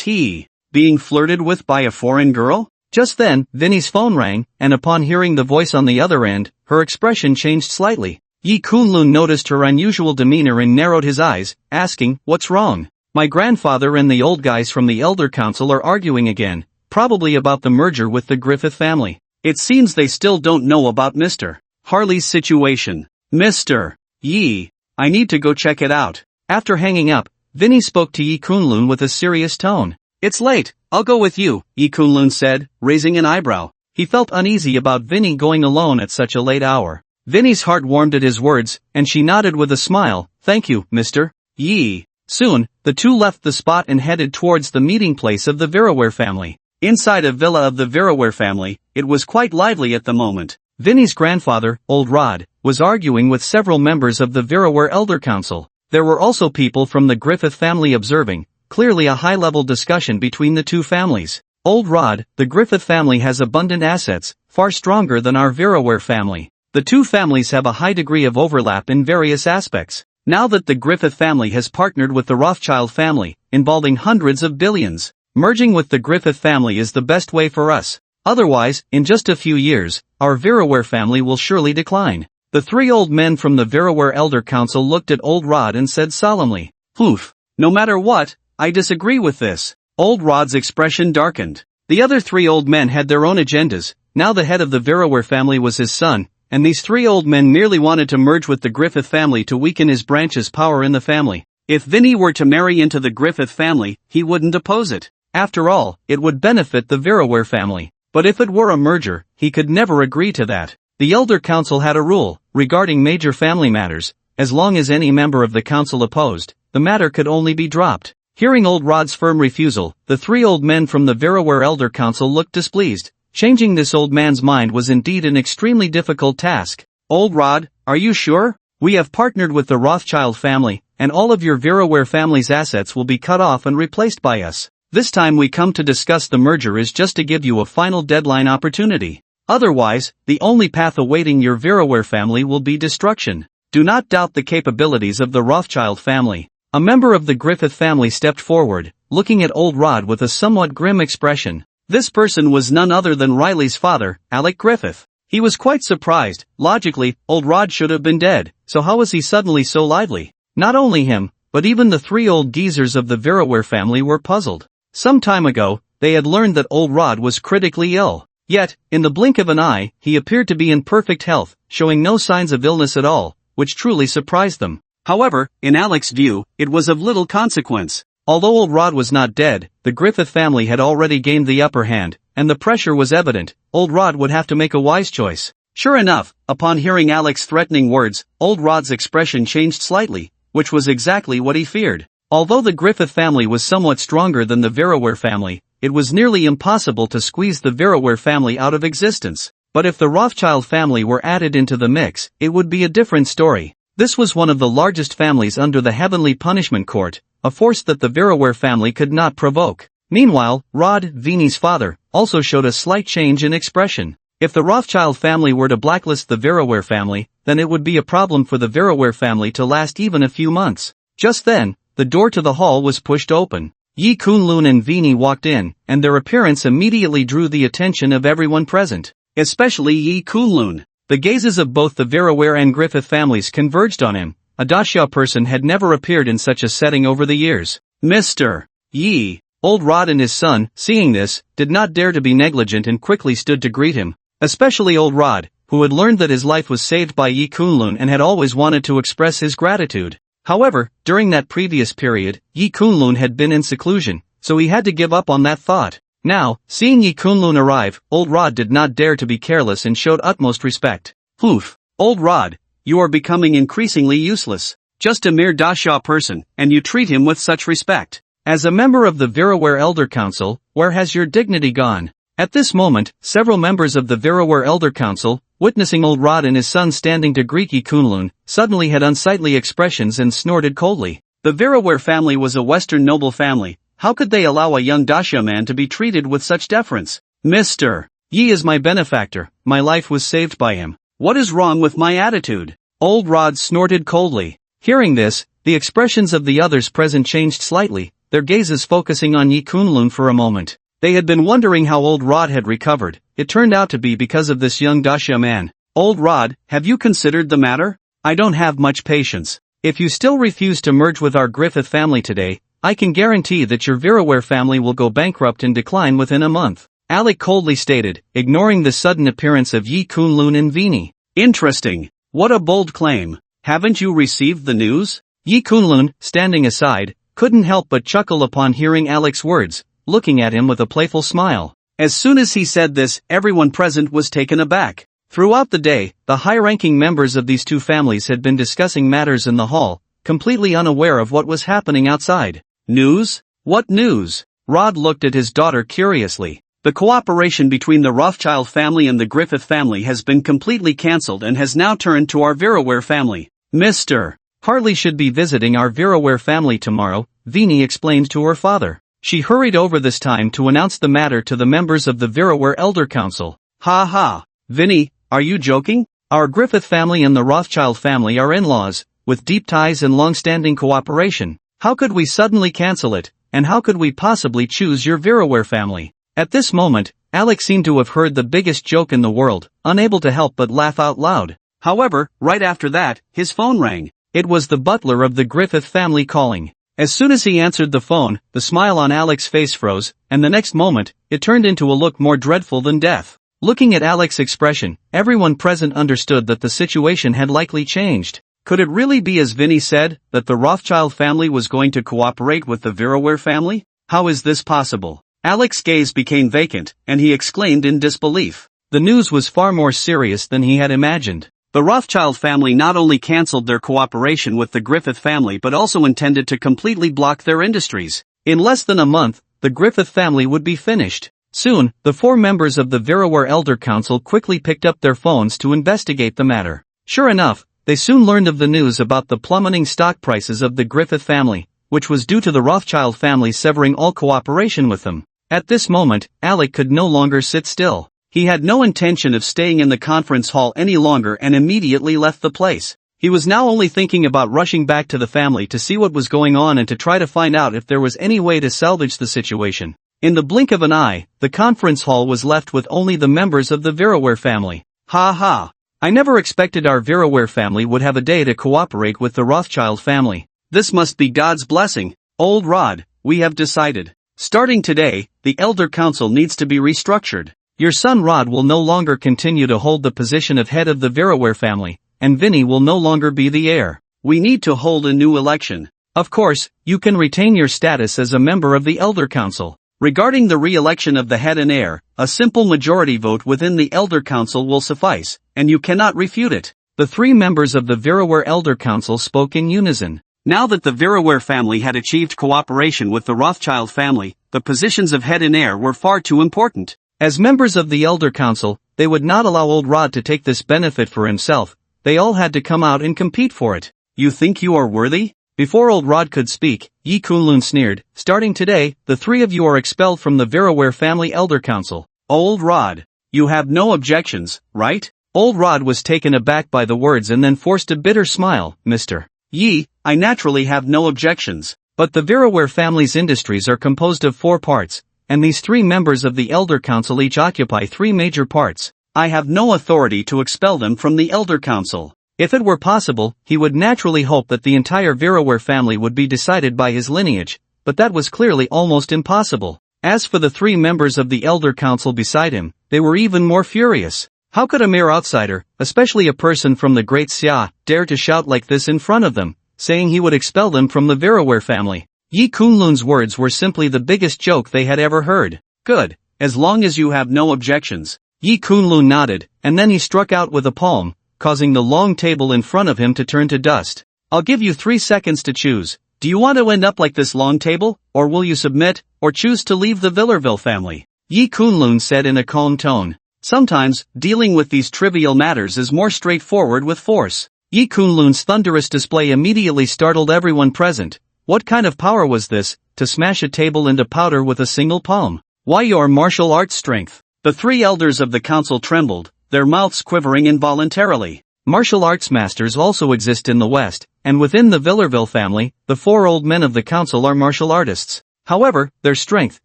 he being flirted with by a foreign girl? Just then, Vinny's phone rang, and upon hearing the voice on the other end, her expression changed slightly. Yi Kunlun noticed her unusual demeanor and narrowed his eyes, asking, "What's wrong?" "My grandfather and the old guys from the Elder Council are arguing again, probably about the merger with the Griffith family. It seems they still don't know about Mr. Harley's situation. Mr. Yi, I need to go check it out." After hanging up, Vinny spoke to Yi Kunlun with a serious tone. "It's late, I'll go with you," Yi Kunlun said, raising an eyebrow. He felt uneasy about Vinny going alone at such a late hour. Vinny's heart warmed at his words, and she nodded with a smile. "Thank you, Mr. Yi." Soon, the two left the spot and headed towards the meeting place of the Viraware family. Inside a villa of the Viraware family, it was quite lively at the moment. Vinny's grandfather, Old Rod, was arguing with several members of the Viraware Elder Council. There were also people from the Griffith family observing, clearly a high-level discussion between the two families. "Old Rod, the Griffith family has abundant assets, far stronger than our Viraware family. The two families have a high degree of overlap in various aspects. Now that the Griffith family has partnered with the Rothschild family, involving hundreds of billions, merging with the Griffith family is the best way for us. Otherwise, in just a few years, our Viraware family will surely decline." The three old men from the Viraware Elder Council looked at Old Rod and said solemnly, "Poof, no matter what, I disagree with this." Old Rod's expression darkened. The other three old men had their own agendas. Now the head of the Viraware family was his son, and these three old men merely wanted to merge with the Griffith family to weaken his branch's power in the family. If Vinny were to marry into the Griffith family, he wouldn't oppose it. After all, it would benefit the Viraware family. But if it were a merger, he could never agree to that. The Elder Council had a rule, regarding major family matters, as long as any member of the council opposed, the matter could only be dropped. Hearing old Rod's firm refusal, the 3 old men from the Veroware Elder Council looked displeased. Changing this old man's mind was indeed an extremely difficult task. Old Rod, are you sure? We have partnered with the Rothschild family, and all of your Veroware family's assets will be cut off and replaced by us. This time we come to discuss the merger is just to give you a final deadline opportunity. Otherwise, the only path awaiting your Veroware family will be destruction. Do not doubt the capabilities of the Rothschild family. A member of the Griffith family stepped forward, looking at old Rod with a somewhat grim expression. This person was none other than Riley's father, Alec Griffith. He was quite surprised. Logically, old Rod should have been dead, so how was he suddenly so lively? Not only him, but even the 3 old geezers of the Veroware family were puzzled. Some time ago, they had learned that old Rod was critically ill. Yet, in the blink of an eye, he appeared to be in perfect health, showing no signs of illness at all, which truly surprised them. However, in Alec's view, it was of little consequence. Although old Rod was not dead, the Griffith family had already gained the upper hand, and the pressure was evident. Old Rod would have to make a wise choice. Sure enough, upon hearing Alec's threatening words, old Rod's expression changed slightly, which was exactly what he feared. Although the Griffith family was somewhat stronger than the Veroware family, it was nearly impossible to squeeze the Veroware family out of existence. But if the Rothschild family were added into the mix, it would be a different story. This was one of the largest families under the Heavenly Punishment Court, a force that the Veroware family could not provoke. Meanwhile, Rod, Vini's father, also showed a slight change in expression. If the Rothschild family were to blacklist the Veroware family, then it would be a problem for the Veroware family to last even a few months. Just then, the door to the hall was pushed open. Yi Kunlun and Vini walked in, and their appearance immediately drew the attention of everyone present. Especially Yi Kunlun. The gazes of both the Veroware and Griffith families converged on him. A Daxia person had never appeared in such a setting over the years. Mr. Yi. Old Rod and his son, seeing this, did not dare to be negligent and quickly stood to greet him. Especially old Rod, who had learned that his life was saved by Yi Kunlun and had always wanted to express his gratitude. However, during that previous period, Yi Kunlun had been in seclusion, so he had to give up on that thought. Now, seeing Yi Kunlun arrive, old Rod did not dare to be careless and showed utmost respect. Oof. Old Rod, you are becoming increasingly useless. Just a mere Daxia person, and you treat him with such respect. As a member of the Veroware Elder Council, where has your dignity gone? At this moment, several members of the Veroware Elder Council, witnessing old Rod and his son standing to greet Yi Kunlun, suddenly had unsightly expressions and snorted coldly. The Veroware family was a Western noble family. How could they allow a young Daxia man to be treated with such deference? Mr. Yi is my benefactor, my life was saved by him. What is wrong with my attitude? Old Rod snorted coldly. Hearing this, the expressions of the others present changed slightly, their gazes focusing on Yi Kunlun for a moment. They had been wondering how old Rod had recovered. It turned out to be because of this young Daxia man. Old Rod, have you considered the matter? I don't have much patience. If you still refuse to merge with our Griffith family today, I can guarantee that your Veroware family will go bankrupt and decline within a month. Alec coldly stated, ignoring the sudden appearance of Yi Kunlun and Vini. Interesting. What a bold claim. Haven't you received the news? Yi Kunlun, standing aside, couldn't help but chuckle upon hearing Alec's words, looking at him with a playful smile. As soon as he said this, everyone present was taken aback. Throughout the day, the high-ranking members of these two families had been discussing matters in the hall, completely unaware of what was happening outside. News? What news? Rod looked at his daughter curiously. The cooperation between the Rothschild family and the Griffith family has been completely cancelled and has now turned to our Veroware family. Mr. Harley should be visiting our Veroware family tomorrow, Vini explained to her father. She hurried over this time to announce the matter to the members of the Veroware Elder Council. Ha ha. Vini, are you joking? Our Griffith family and the Rothschild family are in-laws, with deep ties and long-standing cooperation. How could we suddenly cancel it, and how could we possibly choose your Veroware family? At this moment, Alec seemed to have heard the biggest joke in the world, unable to help but laugh out loud. However, right after that, his phone rang. It was the butler of the Griffith family calling. As soon as he answered the phone, the smile on Alec's face froze, and the next moment, it turned into a look more dreadful than death. Looking at Alec's expression, everyone present understood that the situation had likely changed. Could it really be as Vinny said, that the Rothschild family was going to cooperate with the Veroware family? How is this possible? Alec's gaze became vacant, and he exclaimed in disbelief. The news was far more serious than he had imagined. The Rothschild family not only cancelled their cooperation with the Griffith family but also intended to completely block their industries. In less than a month, the Griffith family would be finished. Soon, the 4 members of the Viraware Elder Council quickly picked up their phones to investigate the matter. Sure enough, they soon learned of the news about the plummeting stock prices of the Griffith family, which was due to the Rothschild family severing all cooperation with them. At this moment, Alec could no longer sit still. He had no intention of staying in the conference hall any longer and immediately left the place. He was now only thinking about rushing back to the family to see what was going on and to try to find out if there was any way to salvage the situation. In the blink of an eye, the conference hall was left with only the members of the Viraware family. Ha ha! I never expected our Viraware family would have a day to cooperate with the Rothschild family. This must be God's blessing. Old Rod, we have decided. Starting today, the Elder Council needs to be restructured. Your son Rod will no longer continue to hold the position of head of the Viraware family, and Vinny will no longer be the heir. We need to hold a new election. Of course, you can retain your status as a member of the Elder Council. Regarding the re-election of the head and heir, a simple majority vote within the Elder Council will suffice, and you cannot refute it. The 3 members of the Viraware Elder Council spoke in unison. Now that the Viraware family had achieved cooperation with the Rothschild family, the positions of head and heir were far too important. As members of the Elder Council, they would not allow old Rod to take this benefit for himself. They all had to come out and compete for it. You think you are worthy? Before old Rod could speak, Yi Kunlun sneered, starting today, the 3 of you are expelled from the Viraware family Elder Council. Old Rod, you have no objections, right? Old Rod was taken aback by the words and then forced a bitter smile. Mr. Yi, I naturally have no objections. But the Viraware family's industries are composed of 4 parts, and these 3 members of the Elder Council each occupy 3 major parts. I have no authority to expel them from the Elder Council. If it were possible, he would naturally hope that the entire Viraware family would be decided by his lineage, but that was clearly almost impossible. As for the 3 members of the Elder Council beside him, they were even more furious. How could a mere outsider, especially a person from the Great Xia, dare to shout like this in front of them, saying he would expel them from the Viraware family? Yi Kunlun's words were simply the biggest joke they had ever heard. Good, as long as you have no objections. Yi Kunlun nodded, and then he struck out with a palm, causing the long table in front of him to turn to dust. I'll give you 3 seconds to choose. Do you want to end up like this long table, or will you submit, or choose to leave the Villarville family? Yi Kunlun said in a calm tone. Sometimes, dealing with these trivial matters is more straightforward with force. Yi Kunlun's thunderous display immediately startled everyone present. What kind of power was this, to smash a table into powder with a single palm? Why your martial arts strength? The 3 elders of the council trembled, their mouths quivering involuntarily. Martial arts masters also exist in the West, and within the Villarville family, the 4 old men of the council are martial artists. However, their strength,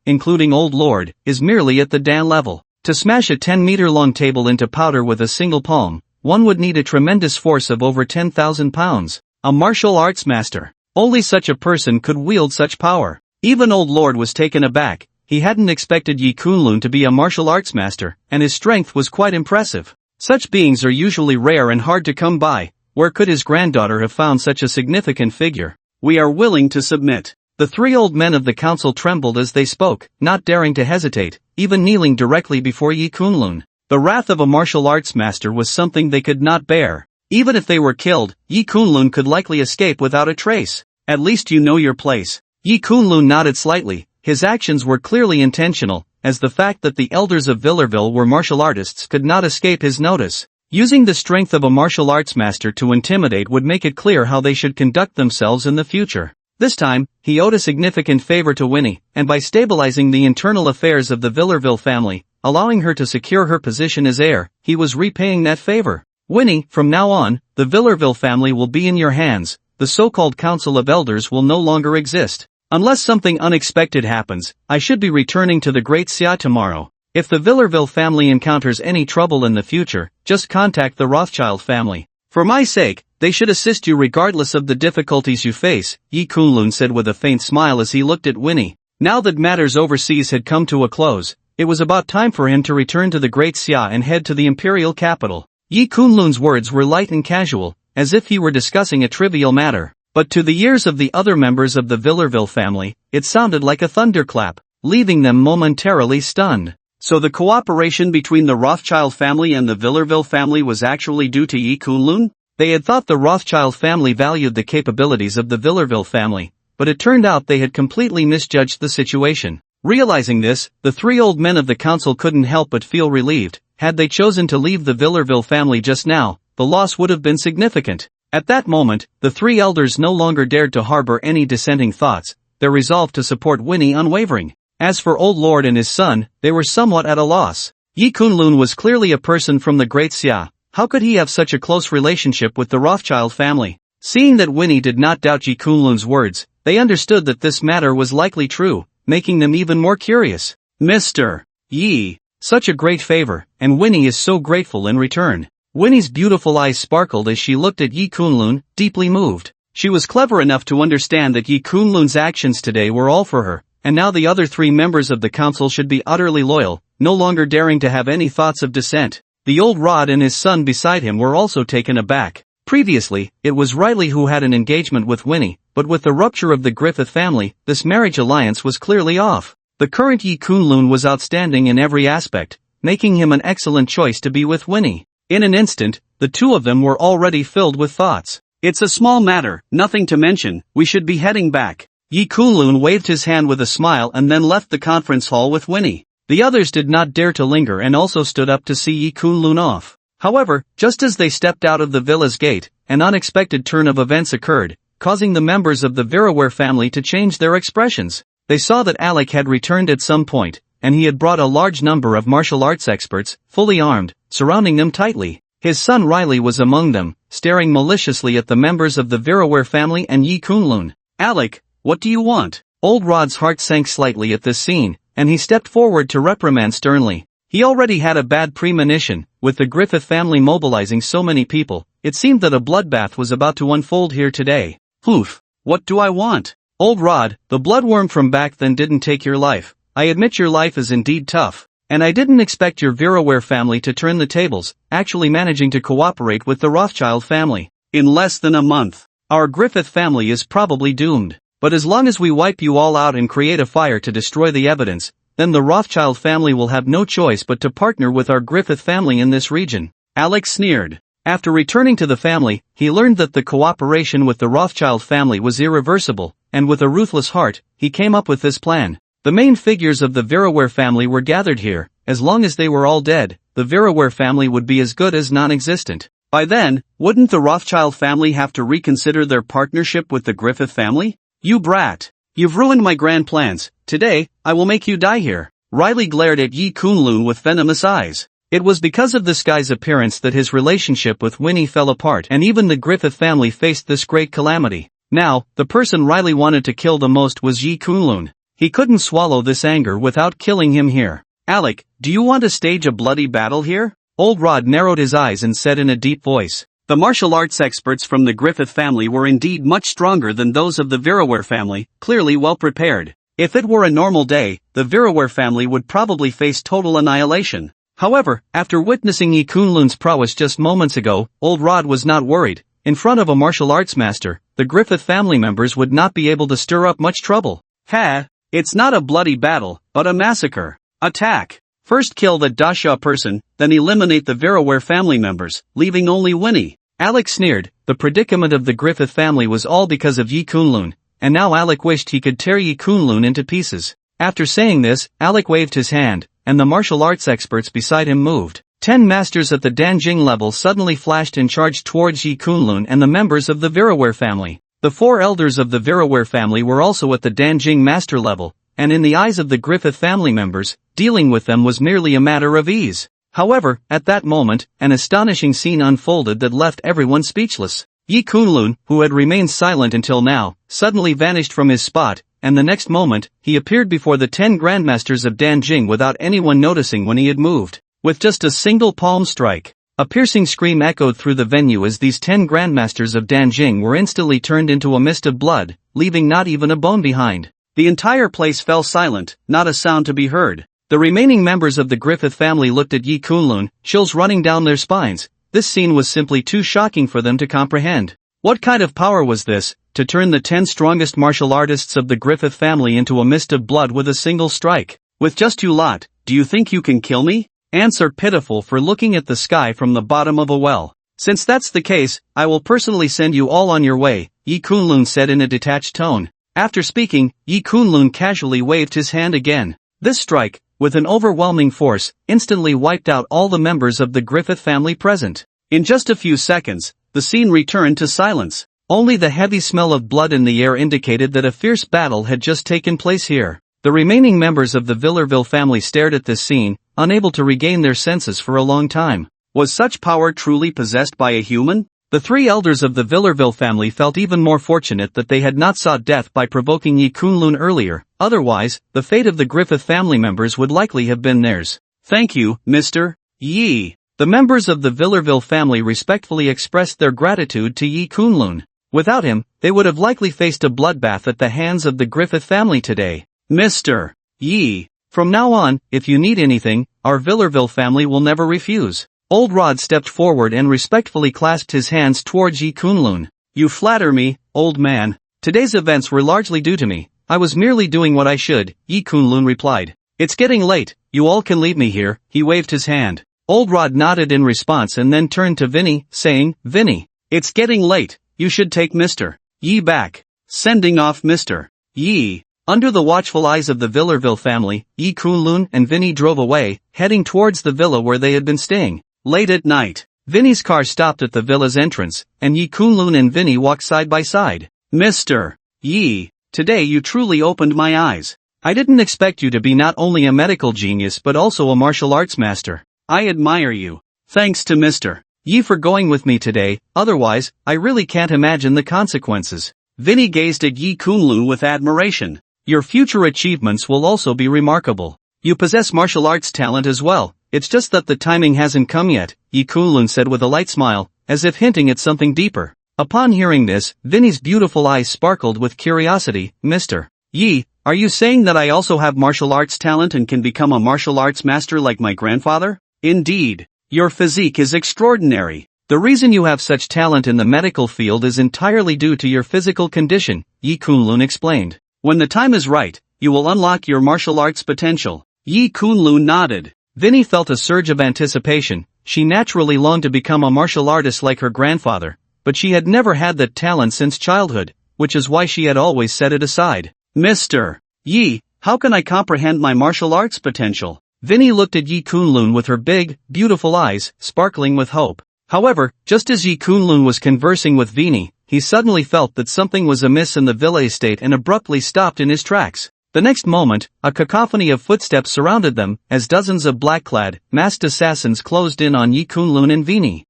including Old Lord, is merely at the Dan level. To smash a 10-meter-long table into powder with a single palm, one would need a tremendous force of over 10,000 pounds. A martial arts master. Only such a person could wield such power. Even Old Lord was taken aback. He hadn't expected Yi Kunlun to be a martial arts master, and his strength was quite impressive. Such beings are usually rare and hard to come by. Where could his granddaughter have found such a significant figure? We are willing to submit. The 3 old men of the council trembled as they spoke, not daring to hesitate, even kneeling directly before Yi Kunlun. The wrath of a martial arts master was something they could not bear. Even if they were killed, Yi Kunlun could likely escape without a trace. At least you know your place. Yi Kunlun nodded slightly. His actions were clearly intentional, as the fact that the elders of Villarville were martial artists could not escape his notice. Using the strength of a martial arts master to intimidate would make it clear how they should conduct themselves in the future. This time, he owed a significant favor to Winnie, and by stabilizing the internal affairs of the Villarville family, allowing her to secure her position as heir, he was repaying that favor. Winnie, from now on, the Villarville family will be in your hands. The so-called Council of Elders will no longer exist. Unless something unexpected happens, I should be returning to the Great Xia tomorrow. If the Villarville family encounters any trouble in the future, just contact the Rothschild family. For my sake, they should assist you regardless of the difficulties you face, Yi Kunlun said with a faint smile as he looked at Winnie. Now that matters overseas had come to a close, it was about time for him to return to the Great Xia and head to the imperial capital. Yi Kunlun's words were light and casual, as if he were discussing a trivial matter. But to the ears of the other members of the Villarville family, it sounded like a thunderclap, leaving them momentarily stunned. So the cooperation between the Rothschild family and the Villarville family was actually due to Yi Kunlun? They had thought the Rothschild family valued the capabilities of the Villarville family, but it turned out they had completely misjudged the situation. Realizing this, the three old men of the council couldn't help but feel relieved. Had they chosen to leave the Villarville family just now, the loss would have been significant. At that moment, the three elders no longer dared to harbor any dissenting thoughts, their resolve to support Winnie unwavering. As for Old Lord and his son, they were somewhat at a loss. Yi Kunlun was clearly a person from the Great Xia. How could he have such a close relationship with the Rothschild family? Seeing that Winnie did not doubt Yi Kunlun's words, they understood that this matter was likely true, making them even more curious. Mr. Yi, such a great favor, and Winnie is so grateful in return. Winnie's beautiful eyes sparkled as she looked at Yi Kunlun, deeply moved. She was clever enough to understand that Yi Kunlun's actions today were all for her, and now the other three members of the council should be utterly loyal, no longer daring to have any thoughts of dissent. The old Rod and his son beside him were also taken aback. Previously, it was Riley who had an engagement with Winnie, but with the rupture of the Griffith family, this marriage alliance was clearly off. The current Yi Kunlun was outstanding in every aspect, making him an excellent choice to be with Winnie. In an instant, the two of them were already filled with thoughts. It's a small matter, nothing to mention, we should be heading back. Yi Kunlun waved his hand with a smile and then left the conference hall with Winnie. The others did not dare to linger and also stood up to see Yi Kunlun off. However, just as they stepped out of the villa's gate, an unexpected turn of events occurred, causing the members of the Viraware family to change their expressions. They saw that Alec had returned at some point, and he had brought a large number of martial arts experts, fully armed, surrounding them tightly. His son Riley was among them, staring maliciously at the members of the Viraware family and Yi Kunlun. Alec, what do you want? Old Rod's heart sank slightly at this scene, and he stepped forward to reprimand sternly. He already had a bad premonition, with the Griffith family mobilizing so many people, it seemed that a bloodbath was about to unfold here today. Oof, what do I want? Old Rod, the bloodworm from back then didn't take your life. I admit your life is indeed tough, and I didn't expect your Viraware family to turn the tables, actually managing to cooperate with the Rothschild family. In less than a month, our Griffith family is probably doomed. But as long as we wipe you all out and create a fire to destroy the evidence, then the Rothschild family will have no choice but to partner with our Griffith family in this region. Alex sneered. After returning to the family, he learned that the cooperation with the Rothschild family was irreversible, and with a ruthless heart, he came up with this plan. The main figures of the Viraware family were gathered here. As long as they were all dead, the Viraware family would be as good as non-existent. By then, wouldn't the Rothschild family have to reconsider their partnership with the Griffith family? You brat! You've ruined my grand plans. Today, I will make you die here. Riley glared at Yi Kunlun with venomous eyes. It was because of this guy's appearance that his relationship with Winnie fell apart and even the Griffith family faced this great calamity. Now, the person Riley wanted to kill the most was Yi Kunlun. He couldn't swallow this anger without killing him here. Alec, do you want to stage a bloody battle here? Old Rod narrowed his eyes and said in a deep voice. The martial arts experts from the Griffith family were indeed much stronger than those of the Viraware family, clearly well prepared. If it were a normal day, the Viraware family would probably face total annihilation. However, after witnessing Yi Kunlun's prowess just moments ago, Old Rod was not worried. In front of a martial arts master, the Griffith family members would not be able to stir up much trouble. Ha! It's not a bloody battle, but a massacre. Attack! First kill the Dasha person, then eliminate the Viraware family members, leaving only Winnie. Alec sneered. The predicament of the Griffith family was all because of Yi Kunlun, and now Alec wished he could tear Yi Kunlun into pieces. After saying this, Alec waved his hand, and the martial arts experts beside him moved. 10 masters at the Danjing level suddenly flashed and charged towards Yi Kunlun and the members of the Viraware family. The 4 elders of the Viraware family were also at the Danjing master level, and in the eyes of the Griffith family members, dealing with them was merely a matter of ease. However, at that moment, an astonishing scene unfolded that left everyone speechless. Yi Kunlun, who had remained silent until now, suddenly vanished from his spot, and the next moment, he appeared before the 10 grandmasters of Danjing without anyone noticing when he had moved. With just a single palm strike, a piercing scream echoed through the venue as these 10 grandmasters of Danjing were instantly turned into a mist of blood, leaving not even a bone behind. The entire place fell silent, not a sound to be heard. The remaining members of the Griffith family looked at Yi Kunlun, chills running down their spines. This scene was simply too shocking for them to comprehend. What kind of power was this, to turn the 10 strongest martial artists of the Griffith family into a mist of blood with a single strike? With just you lot, do you think you can kill me? Answer pitiful for looking at the sky from the bottom of a well. Since that's the case, I will personally send you all on your way, Yi Kunlun said in a detached tone. After speaking, Yi Kunlun casually waved his hand again. This strike, with an overwhelming force, instantly wiped out all the members of the Griffith family present. In just a few seconds, the scene returned to silence. Only the heavy smell of blood in the air indicated that a fierce battle had just taken place here. The remaining members of the Villarville family stared at this scene, unable to regain their senses for a long time. Was such power truly possessed by a human? The three elders of the Villarville family felt even more fortunate that they had not sought death by provoking Yi Kunlun earlier, otherwise, the fate of the Griffith family members would likely have been theirs. Thank you, Mr. Yi. The members of the Villarville family respectfully expressed their gratitude to Yi Kunlun. Without him, they would have likely faced a bloodbath at the hands of the Griffith family today. Mr. Yi, from now on, if you need anything, our Villarville family will never refuse. Old Rod stepped forward and respectfully clasped his hands towards Yi Kunlun. You flatter me, old man. Today's events were largely due to me. I was merely doing what I should, Yi Kunlun replied. It's getting late, you all can leave me here, he waved his hand. Old Rod nodded in response and then turned to Vinny, saying, Vinny, it's getting late, you should take Mr. Yi back. Sending off Mr. Yi. Under the watchful eyes of the Villarville family, Yi Kunlun and Vinny drove away, heading towards the villa where they had been staying. Late at night, Vinny's car stopped at the villa's entrance, and Yi Kunlun and Vinny walked side by side. Mr. Yi, today you truly opened my eyes. I didn't expect you to be not only a medical genius but also a martial arts master. I admire you. Thanks to Mr. Yi for going with me today, otherwise, I really can't imagine the consequences. Vinny gazed at Yi Kunlun with admiration. Your future achievements will also be remarkable. You possess martial arts talent as well, it's just that the timing hasn't come yet, Yi Kunlun said with a light smile, as if hinting at something deeper. Upon hearing this, Vinny's beautiful eyes sparkled with curiosity. Mr. Yi, are you saying that I also have martial arts talent and can become a martial arts master like my grandfather? Indeed. Your physique is extraordinary. The reason you have such talent in the medical field is entirely due to your physical condition, Yi Kunlun explained. When the time is right, you will unlock your martial arts potential. Yi Kunlun nodded. Vinny felt a surge of anticipation. She naturally longed to become a martial artist like her grandfather, but she had never had that talent since childhood, which is why she had always set it aside. Mr. Yi, how can I comprehend my martial arts potential? Vinny looked at Yi Kunlun with her big, beautiful eyes, sparkling with hope. However, just as Yi Kunlun was conversing with Vinny, he suddenly felt that something was amiss in the villa estate and abruptly stopped in his tracks. The next moment, a cacophony of footsteps surrounded them, as dozens of black-clad, masked assassins closed in on Yi Kunlun and Vinny.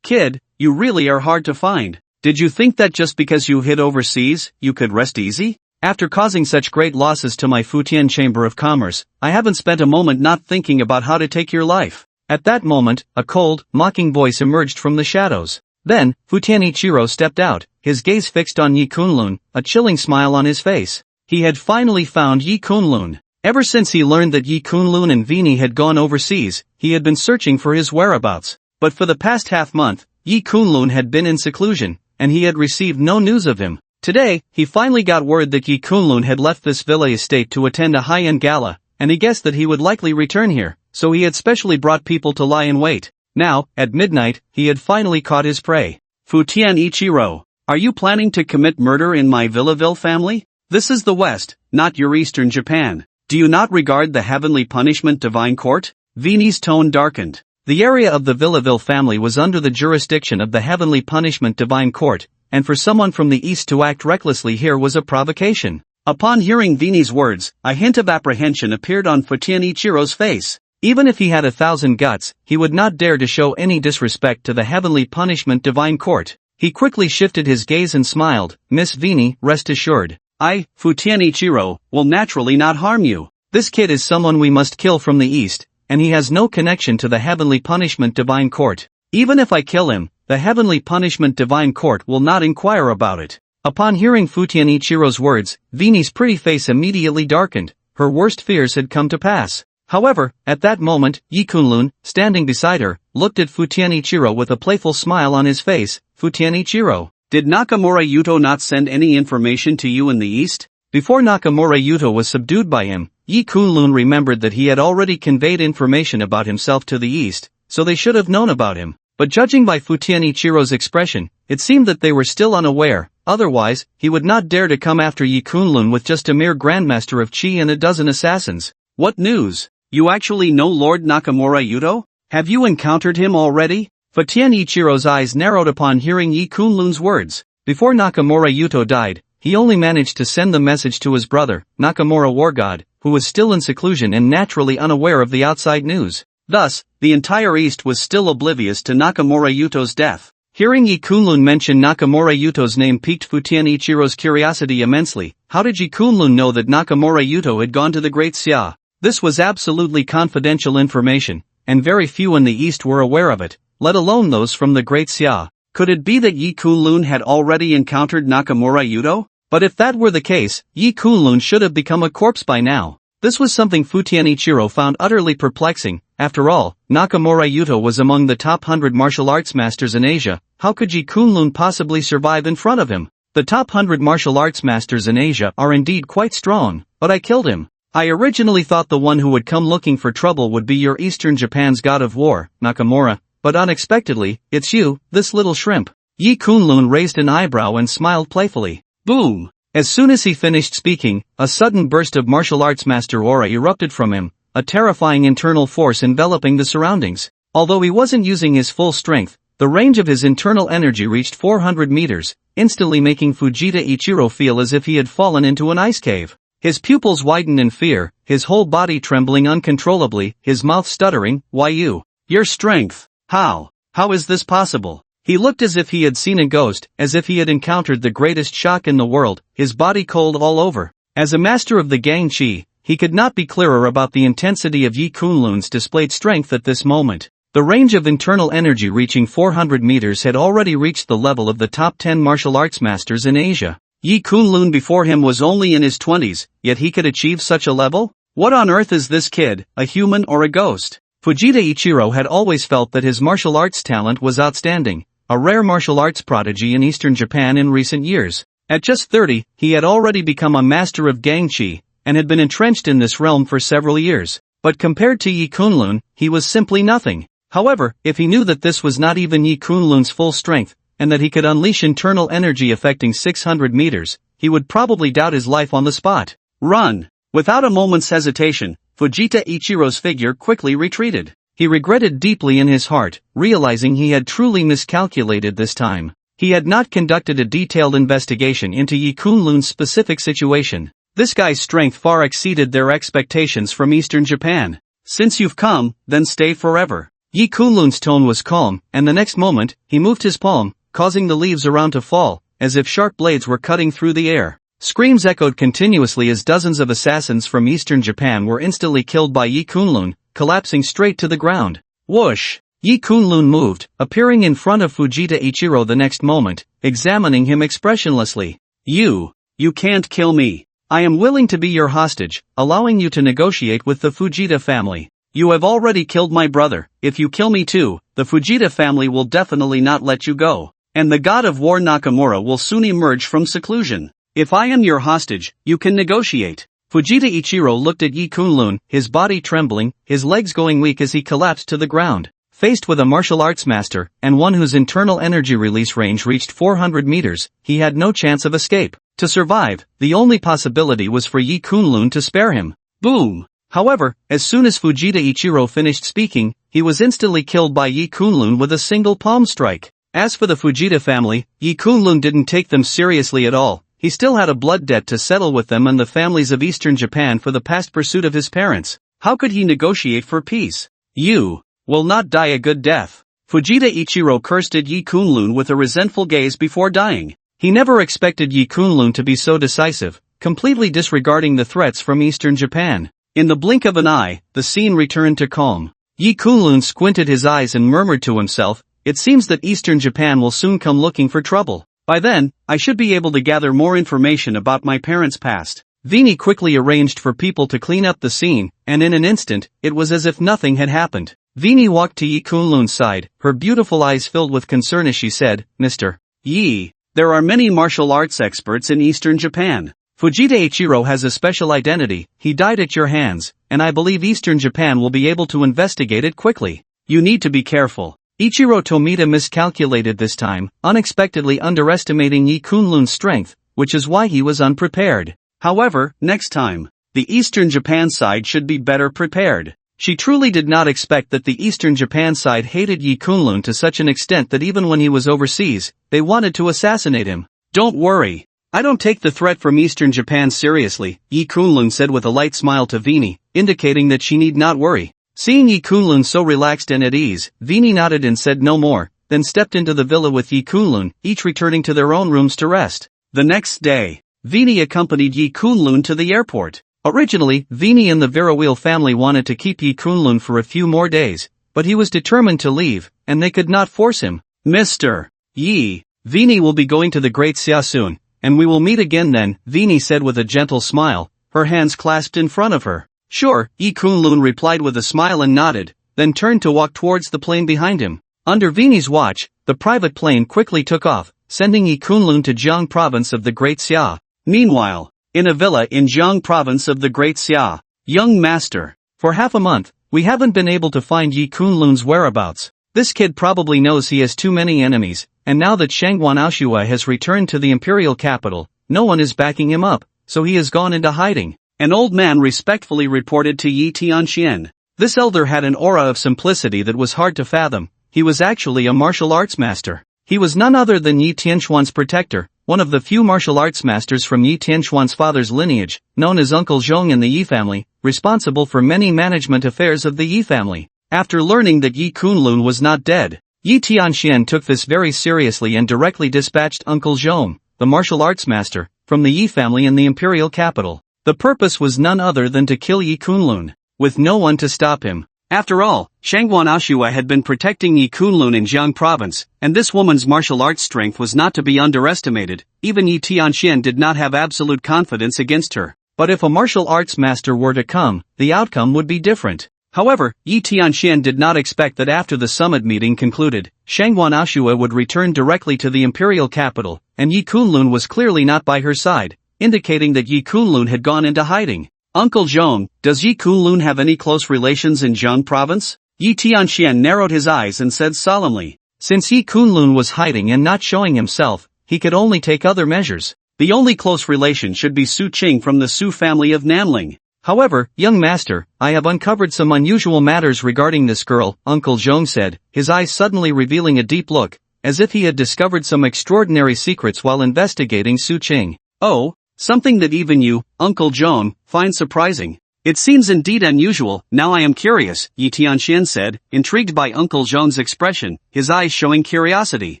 Kid, you really are hard to find. Did you think that just because you hid overseas, you could rest easy? After causing such great losses to my Futian Chamber of Commerce, I haven't spent a moment not thinking about how to take your life. At that moment, a cold, mocking voice emerged from the shadows. Then, Futian Ichiro stepped out, his gaze fixed on Yi Kunlun, a chilling smile on his face. He had finally found Yi Kunlun. Ever since he learned that Yi Kunlun and Vinny had gone overseas, he had been searching for his whereabouts. But for the past half-month, Yi Kunlun had been in seclusion, and he had received no news of him. Today, he finally got word that Yi Kunlun had left this villa estate to attend a high-end gala, and he guessed that he would likely return here, so he had specially brought people to lie in wait. Now, at midnight, he had finally caught his prey. Futian Ichiro, are you planning to commit murder in my Villaville family? This is the West, not your Eastern Japan. Do you not regard the Heavenly Punishment Divine Court? Vinny's tone darkened. The area of the Villaville family was under the jurisdiction of the Heavenly Punishment Divine Court, and for someone from the East to act recklessly here was a provocation. Upon hearing Vinny's words, a hint of apprehension appeared on Futian Ichiro's face. Even if he had 1,000 guts, he would not dare to show any disrespect to the Heavenly Punishment Divine Court. He quickly shifted his gaze and smiled. Miss Vinny, rest assured. I, Futian Ichiro, will naturally not harm you. This kid is someone we must kill from the East, and he has no connection to the Heavenly Punishment Divine Court. Even if I kill him, the Heavenly Punishment Divine Court will not inquire about it. Upon hearing Futian Ichiro's words, Vinny's pretty face immediately darkened. Her worst fears had come to pass. However, at that moment, Yi Kunlun, standing beside her, looked at Futian Ichiro with a playful smile on his face. Futian Ichiro, did Nakamura Yuto not send any information to you in the East? Before Nakamura Yuto was subdued by him, Yi Kunlun remembered that he had already conveyed information about himself to the east, so they should have known about him. But judging by Futian Ichiro's expression, it seemed that they were still unaware, otherwise, he would not dare to come after Yi Kunlun with just a mere grandmaster of Qi and a dozen assassins. What news? You actually know Lord Nakamura Yuto? Have you encountered him already? Futian Ichiro's eyes narrowed upon hearing Yi Kunlun's words. Before Nakamura Yuto died, he only managed to send the message to his brother, Nakamura Wargod, who was still in seclusion and naturally unaware of the outside news. Thus, the entire East was still oblivious to Nakamura Yuto's death. Hearing Yi Kunlun mention Nakamura Yuto's name piqued Futian Ichiro's curiosity immensely. How did Yi Kunlun know that Nakamura Yuto had gone to the Great Xia? This was absolutely confidential information, and very few in the East were aware of it, let alone those from the Great Xia. Could it be that Yi Kunlun had already encountered Nakamura Yuto? But if that were the case, Yi Kunlun should have become a corpse by now. This was something Futian Ichiro found utterly perplexing. After all, Nakamura Yuto was among the top 100 martial arts masters in Asia. How could Yi Kunlun possibly survive in front of him? The top 100 martial arts masters in Asia are indeed quite strong, but I killed him. I originally thought the one who would come looking for trouble would be your Eastern Japan's god of war, Nakamura, but unexpectedly, it's you, this little shrimp. Yi Kunlun raised an eyebrow and smiled playfully. Boom! As soon as he finished speaking, a sudden burst of martial arts master aura erupted from him, a terrifying internal force enveloping the surroundings. Although he wasn't using his full strength, the range of his internal energy reached 400 meters, instantly making Fujita Ichiro feel as if he had fallen into an ice cave. His pupils widened in fear, his whole body trembling uncontrollably, his mouth stuttering. Why you? Your strength? How? How is this possible? He looked as if he had seen a ghost, as if he had encountered the greatest shock in the world, his body cold all over. As a master of the Gang Chi, he could not be clearer about the intensity of Yi Kunlun's displayed strength at this moment. The range of internal energy reaching 400 meters had already reached the level of the top 10 martial arts masters in Asia. Yi Kunlun before him was only in his 20s, yet he could achieve such a level? What on earth is this kid, a human or a ghost? Fujita Ichiro had always felt that his martial arts talent was outstanding, a rare martial arts prodigy in Eastern Japan in recent years. At just 30, he had already become a master of Gangchi, and had been entrenched in this realm for several years. But compared to Yi Kunlun, he was simply nothing. However, if he knew that this was not even Yi Kunlun's full strength, and that he could unleash internal energy affecting 600 meters, he would probably doubt his life on the spot. Run! Without a moment's hesitation, Fujita Ichiro's figure quickly retreated. He regretted deeply in his heart, realizing he had truly miscalculated this time. He had not conducted a detailed investigation into Yi Kunlun's specific situation. This guy's strength far exceeded their expectations from Eastern Japan. Since you've come, then stay forever. Yi Kunlun's tone was calm, and the next moment, he moved his palm, causing the leaves around to fall, as if sharp blades were cutting through the air. Screams echoed continuously as dozens of assassins from Eastern Japan were instantly killed by Yi Kunlun, collapsing straight to the ground. Whoosh! Yi Kunlun moved, appearing in front of Fujita Ichiro the next moment, examining him expressionlessly. You can't kill me. I am willing to be your hostage, allowing you to negotiate with the Fujita family. You have already killed my brother. If you kill me too, the Fujita family will definitely not let you go. And the god of war Nakamura will soon emerge from seclusion. If I am your hostage, you can negotiate. Fujita Ichiro looked at Yi Kunlun, his body trembling, his legs going weak as he collapsed to the ground. Faced with a martial arts master, and one whose internal energy release range reached 400 meters, he had no chance of escape. To survive, the only possibility was for Yi Kunlun to spare him. Boom! However, as soon as Fujita Ichiro finished speaking, he was instantly killed by Yi Kunlun with a single palm strike. As for the Fujita family, Yi Kunlun didn't take them seriously at all. He still had a blood debt to settle with them and the families of Eastern Japan for the past pursuit of his parents. How could he negotiate for peace? You will not die a good death. Fujita Ichiro cursed at Yi Kunlun with a resentful gaze before dying. He never expected Yi Kunlun to be so decisive, completely disregarding the threats from Eastern Japan. In the blink of an eye, the scene returned to calm. Yi Kunlun squinted his eyes and murmured to himself, "It seems that Eastern Japan will soon come looking for trouble. By then, I should be able to gather more information about my parents' past." Vini quickly arranged for people to clean up the scene, and in an instant, it was as if nothing had happened. Vini walked to Yi Kunlun's side, her beautiful eyes filled with concern as she said, "Mr. Yi, there are many martial arts experts in Eastern Japan. Fujita Ichiro has a special identity, he died at your hands, and I believe Eastern Japan will be able to investigate it quickly. You need to be careful. Ichiro Tomita miscalculated this time, unexpectedly underestimating Yi Kunlun's strength, which is why he was unprepared. However, next time, the Eastern Japan side should be better prepared. She truly did not expect that the Eastern Japan side hated Yi Kunlun to such an extent that even when he was overseas, they wanted to assassinate him. Don't worry. I don't take the threat from Eastern Japan seriously, Yi Kunlun said with a light smile to Vini, indicating that she need not worry. Seeing Yi Kunlun so relaxed and at ease, Vini nodded and said no more, then stepped into the villa with Yi Kunlun, each returning to their own rooms to rest. The next day, Vini accompanied Yi Kunlun to the airport. Originally, Vini and the Virawheel family wanted to keep Yi Kunlun for a few more days, but he was determined to leave, and they could not force him. Mr. Yi, Vini will be going to the Great Xia soon, and we will meet again then, Vini said with a gentle smile, her hands clasped in front of her. Sure, Yi Kunlun replied with a smile and nodded, then turned to walk towards the plane behind him. Under Vini's watch, the private plane quickly took off, sending Yi Kunlun to Jiang province of the Great Xia. Meanwhile, in a villa in Jiang province of the Great Xia, young master, for half a month, we haven't been able to find Yi Kunlun's whereabouts. This kid probably knows he has too many enemies, and now that Shangwan Aoshua has returned to the imperial capital, no one is backing him up, so he has gone into hiding. An old man respectfully reported to Yi Tianxian. This elder had an aura of simplicity that was hard to fathom. He was actually a martial arts master. He was none other than Yi Tianxuan's protector, one of the few martial arts masters from Yi Tianxuan's father's lineage, known as Uncle Zhong in the Yi family, responsible for many management affairs of the Yi family. After learning that Yi Kunlun was not dead, Yi Tianxian took this very seriously and directly dispatched Uncle Zhong, the martial arts master, from the Yi family in the imperial capital. The purpose was none other than to kill Yi Kunlun, with no one to stop him. After all, Shangwan Aoshua had been protecting Yi Kunlun in Jiang province, and this woman's martial arts strength was not to be underestimated. Even Yi Tianxian did not have absolute confidence against her. But if a martial arts master were to come, the outcome would be different. However, Yi Tianxian did not expect that after the summit meeting concluded, Shangwan Aoshua would return directly to the imperial capital, and Yi Kunlun was clearly not by her side, indicating that Yi Kunlun had gone into hiding. Uncle Zhong, does Yi Kunlun have any close relations in Jiang province? Yi Tianxian narrowed his eyes and said solemnly. Since Yi Kunlun was hiding and not showing himself, he could only take other measures. The only close relation should be Su Qing from the Su family of Nanling. However, young master, I have uncovered some unusual matters regarding this girl, Uncle Zhong said, his eyes suddenly revealing a deep look, as if he had discovered some extraordinary secrets while investigating Su Qing. Oh? Something that even you, Uncle Zhong, find surprising. It seems indeed unusual. Now I am curious, Yi Tianxian said, intrigued by Uncle Zhong's expression, his eyes showing curiosity.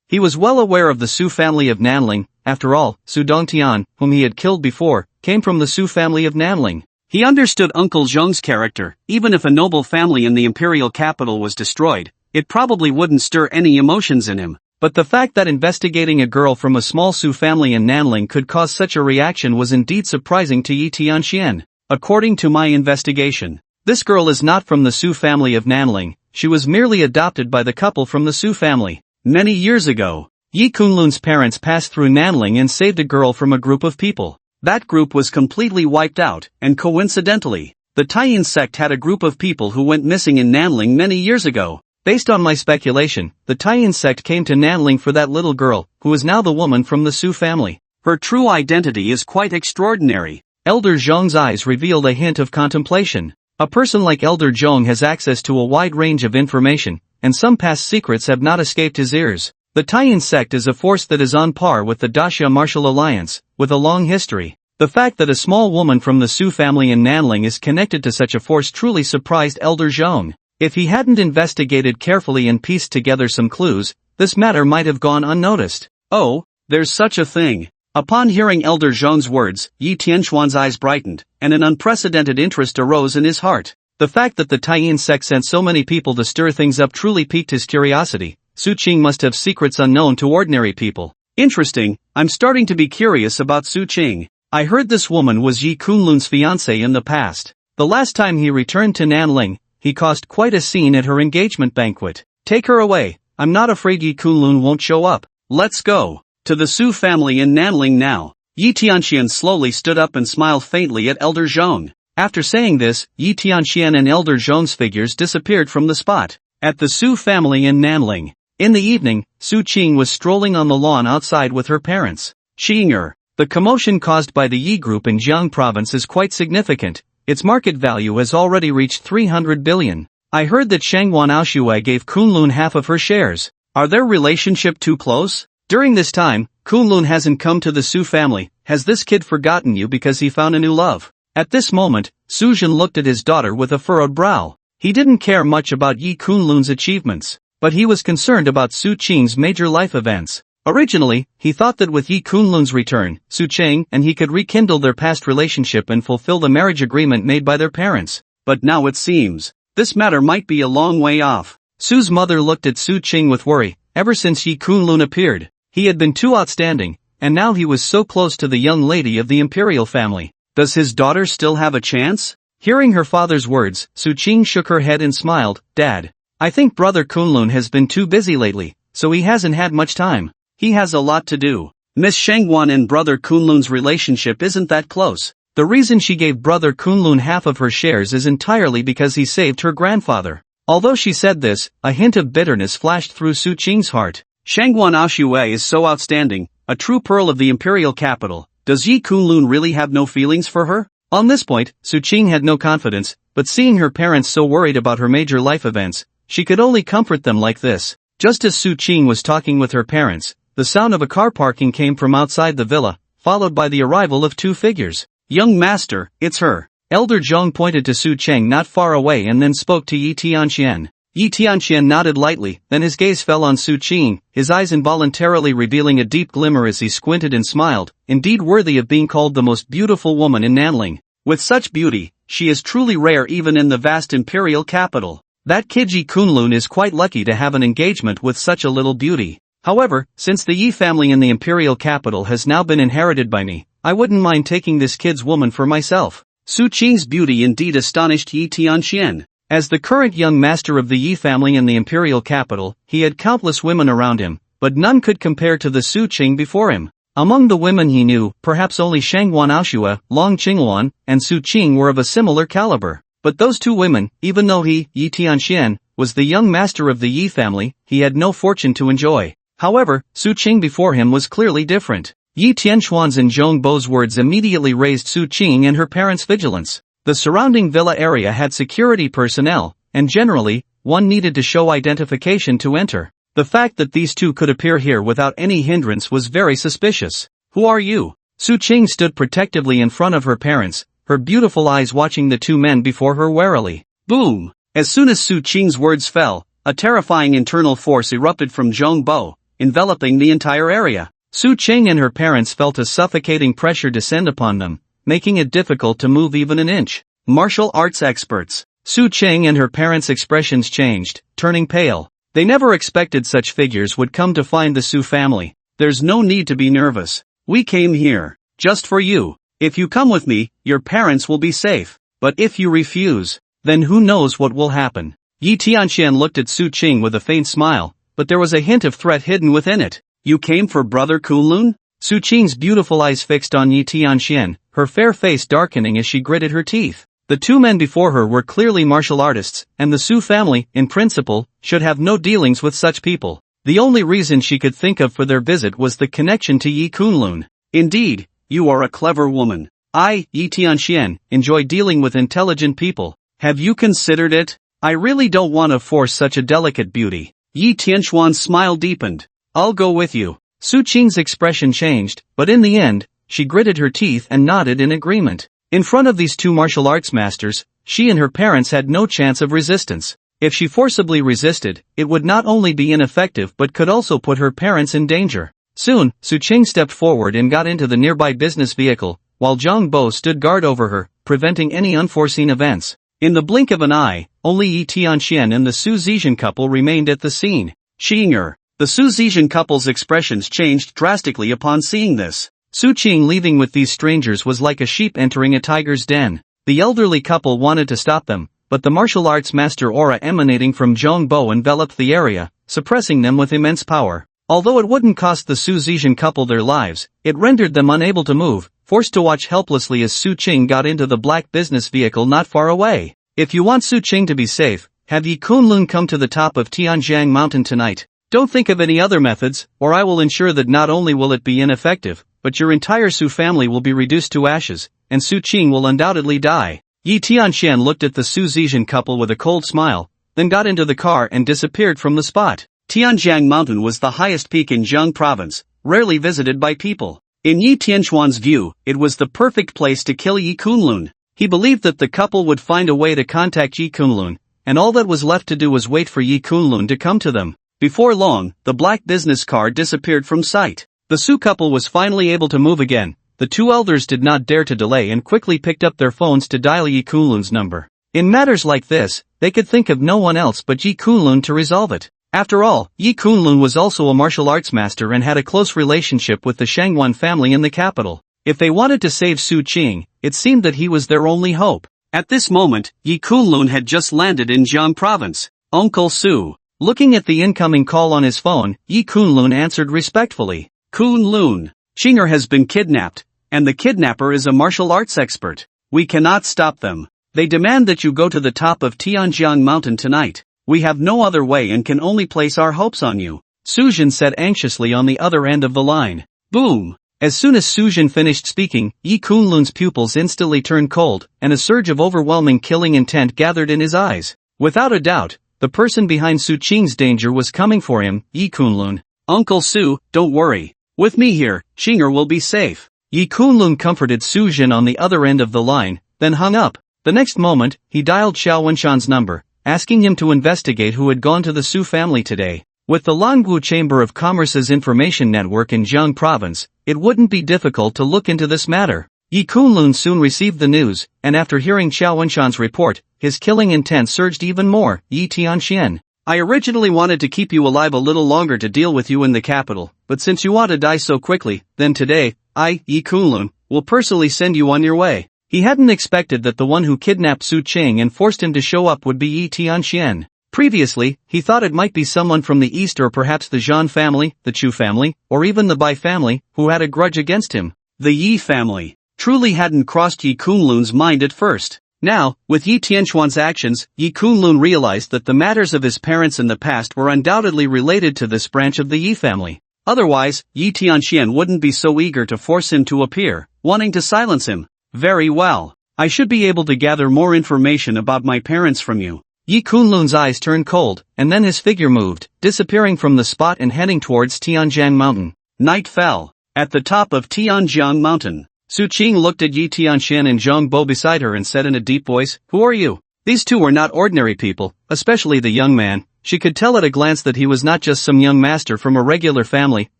He was well aware of the Su family of Nanling. After all, Su Dongtian, whom he had killed before, came from the Su family of Nanling. He understood Uncle Zhong's character. Even if a noble family in the imperial capital was destroyed, it probably wouldn't stir any emotions in him. But the fact that investigating a girl from a small Su family in Nanling could cause such a reaction was indeed surprising to Yi Tianxian. According to my investigation, this girl is not from the Su family of Nanling. She was merely adopted by the couple from the Su family. Many years ago, Yi Kunlun's parents passed through Nanling and saved a girl from a group of people. That group was completely wiped out, and coincidentally, the Taiyin sect had a group of people who went missing in Nanling many years ago. Based on my speculation, the Taiyin sect came to Nanling for that little girl, who is now the woman from the Su family. Her true identity is quite extraordinary. Elder Zhong's eyes revealed a hint of contemplation. A person like Elder Zhong has access to a wide range of information, and some past secrets have not escaped his ears. The Taiyin sect is a force that is on par with the Daxia Martial Alliance, with a long history. The fact that a small woman from the Su family in Nanling is connected to such a force truly surprised Elder Zhong. If he hadn't investigated carefully and pieced together some clues, this matter might have gone unnoticed. Oh, there's such a thing. Upon hearing Elder Zhong's words, Yi Tianxuan's eyes brightened, and an unprecedented interest arose in his heart. The fact that the Taiyin sect sent so many people to stir things up truly piqued his curiosity. Su Qing must have secrets unknown to ordinary people. Interesting, I'm starting to be curious about Su Qing. I heard this woman was Yi Kunlun's fiancée in the past. The last time he returned to Nanling, he caused quite a scene at her engagement banquet. Take her away, I'm not afraid Yi Kunlun won't show up. Let's go to the Su family in Nanling now. Yi Tianxian slowly stood up and smiled faintly at Elder Zhong. After saying this, Yi Tianxian and Elder Zhong's figures disappeared from the spot. At the Su family in Nanling. In the evening, Su Qing was strolling on the lawn outside with her parents. Xinger. The commotion caused by the Yi group in Jiang province is quite significant. Its market value has already reached 300 billion. I heard that Shangwan Aoshui gave Kunlun half of her shares. Are their relationship too close? During this time, Kunlun hasn't come to the Su family. Has this kid forgotten you because he found a new love? At this moment, Su Jin looked at his daughter with a furrowed brow. He didn't care much about Yi Kunlun's achievements, but he was concerned about Su Qing's major life events. Originally, he thought that with Yi Kunlun's return, Su Qing and he could rekindle their past relationship and fulfill the marriage agreement made by their parents. But now it seems, this matter might be a long way off. Su's mother looked at Su Qing with worry. Ever since Yi Kunlun appeared, he had been too outstanding, and now he was so close to the young lady of the imperial family. Does his daughter still have a chance? Hearing her father's words, Su Qing shook her head and smiled. Dad, I think brother Kunlun has been too busy lately, so he hasn't had much time. He has a lot to do. Miss Shangwan and brother Kunlun's relationship isn't that close. The reason she gave brother Kunlun half of her shares is entirely because he saved her grandfather. Although she said this, a hint of bitterness flashed through Su Qing's heart. Shangwan Aoshui is so outstanding, a true pearl of the imperial capital. Does Yi Kunlun really have no feelings for her? On this point, Su Qing had no confidence, but seeing her parents so worried about her major life events, she could only comfort them like this. Just as Su Qing was talking with her parents, the sound of a car parking came from outside the villa, followed by the arrival of two figures. Young master, it's her. Elder Zhong pointed to Su Cheng not far away and then spoke to Yi Tianxian. Yi Tianxian nodded lightly, then his gaze fell on Su Qing, his eyes involuntarily revealing a deep glimmer as he squinted and smiled, indeed worthy of being called the most beautiful woman in Nanling. With such beauty, she is truly rare even in the vast imperial capital. That kid Yi Kunlun is quite lucky to have an engagement with such a little beauty. However, since the Yi family in the imperial capital has now been inherited by me, I wouldn't mind taking this kid's woman for myself. Su Qing's beauty indeed astonished Yi Tianxian. As the current young master of the Yi family in the imperial capital, he had countless women around him, but none could compare to the Su Qing before him. Among the women he knew, perhaps only Shangwan Aoshui, Long Qingluan, and Su Qing were of a similar caliber. But those two women, even though he, Yi Tianxian, was the young master of the Yi family, he had no fortune to enjoy. However, Su Qing before him was clearly different. Yi Tianxuan's and Zhong Bo's words immediately raised Su Qing and her parents' vigilance. The surrounding villa area had security personnel, and generally, one needed to show identification to enter. The fact that these two could appear here without any hindrance was very suspicious. Who are you? Su Qing stood protectively in front of her parents, her beautiful eyes watching the two men before her warily. Boom! As soon as Su Qing's words fell, a terrifying internal force erupted from Zhong Bo, enveloping the entire area. Su Qing and her parents felt a suffocating pressure descend upon them, making it difficult to move even an inch. Martial arts experts. Su Qing and her parents' expressions changed, turning pale. They never expected such figures would come to find the Su family. There's no need to be nervous. We came here, just for you. If you come with me, your parents will be safe. But if you refuse, then who knows what will happen. Yi Tianxian looked at Su Qing with a faint smile, but there was a hint of threat hidden within it. You came for brother Kunlun? Su Qing's beautiful eyes fixed on Yi Tianxian, her fair face darkening as she gritted her teeth. The two men before her were clearly martial artists, and the Su family, in principle, should have no dealings with such people. The only reason she could think of for their visit was the connection to Yi Kunlun. Indeed, you are a clever woman. I, Yi Tianxian, enjoy dealing with intelligent people. Have you considered it? I really don't want to force such a delicate beauty. Yi Tianxuan's smile deepened. I'll go with you. Su Qing's expression changed, but in the end, she gritted her teeth and nodded in agreement. In front of these two martial arts masters, she and her parents had no chance of resistance. If she forcibly resisted, it would not only be ineffective but could also put her parents in danger. Soon, Su Qing stepped forward and got into the nearby business vehicle, while Zhong Bo stood guard over her, preventing any unforeseen events. In the blink of an eye, only Yi Tianxian and the Su Zizhan couple remained at the scene. Xinger. The Su Zizhan couple's expressions changed drastically upon seeing this. Su Qing leaving with these strangers was like a sheep entering a tiger's den. The elderly couple wanted to stop them, but the martial arts master aura emanating from Zhong Bo enveloped the area, suppressing them with immense power. Although it wouldn't cost the Su Zetian couple their lives, it rendered them unable to move, forced to watch helplessly as Su Qing got into the black business vehicle not far away. If you want Su Qing to be safe, have Yi Kunlun come to the top of Tianjiang Mountain tonight. Don't think of any other methods, or I will ensure that not only will it be ineffective, but your entire Su family will be reduced to ashes, and Su Qing will undoubtedly die. Yi Tianxian looked at the Su Zetian couple with a cold smile, then got into the car and disappeared from the spot. Tianjiang Mountain was the highest peak in Jiang province, rarely visited by people. In Yi Tianxuan's view, it was the perfect place to kill Yi Kunlun. He believed that the couple would find a way to contact Yi Kunlun, and all that was left to do was wait for Yi Kunlun to come to them. Before long, the black business car disappeared from sight. The Su couple was finally able to move again. The two elders did not dare to delay and quickly picked up their phones to dial Yi Kunlun's number. In matters like this, they could think of no one else but Yi Kunlun to resolve it. After all, Yi Kunlun was also a martial arts master and had a close relationship with the Shangwan family in the capital. If they wanted to save Su Qing, it seemed that he was their only hope. At this moment, Yi Kunlun had just landed in Jiang province. Uncle Su. Looking at the incoming call on his phone, Yi Kunlun answered respectfully. Kunlun. Shinger has been kidnapped, and the kidnapper is a martial arts expert. We cannot stop them. They demand that you go to the top of Tianjiang Mountain tonight. We have no other way and can only place our hopes on you. Suzhen said anxiously on the other end of the line. Boom! As soon as Suzhen finished speaking, Yi Kunlun's pupils instantly turned cold, and a surge of overwhelming killing intent gathered in his eyes. Without a doubt, the person behind Su Qing's danger was coming for him, Yi Kunlun. Uncle Su, don't worry. With me here, Shinger will be safe. Yi Kunlun comforted Suzhen on the other end of the line, then hung up. The next moment, he dialed Xiao Wenshan's number, asking him to investigate who had gone to the Su family today. With the Longbu Chamber of Commerce's information network in Jiang province, it wouldn't be difficult to look into this matter. Yi Kunlun soon received the news, and after hearing Xiao Wenshan's report, his killing intent surged even more. Yi Tianxian. I originally wanted to keep you alive a little longer to deal with you in the capital, but since you want to die so quickly, then today, I, Yi Kunlun, will personally send you on your way. He hadn't expected that the one who kidnapped Su Qing and forced him to show up would be Yi Tianxian. Previously, he thought it might be someone from the east or perhaps the Zhan family, the Chu family, or even the Bai family, who had a grudge against him. The Yi family truly hadn't crossed Yi Kunlun's mind at first. Now, with Yi Tianxuan's actions, Yi Kunlun realized that the matters of his parents in the past were undoubtedly related to this branch of the Yi family. Otherwise, Yi Tianxian wouldn't be so eager to force him to appear, wanting to silence him. Very well. I should be able to gather more information about my parents from you. Yi Kunlun's eyes turned cold, and then his figure moved, disappearing from the spot and heading towards Tianjiang Mountain. Night fell. At the top of Tianjiang Mountain, Su Qing looked at Yi Tianxian and Zhang Bo beside her and said in a deep voice, Who are you? These two were not ordinary people, especially the young man. She could tell at a glance that he was not just some young master from a regular family.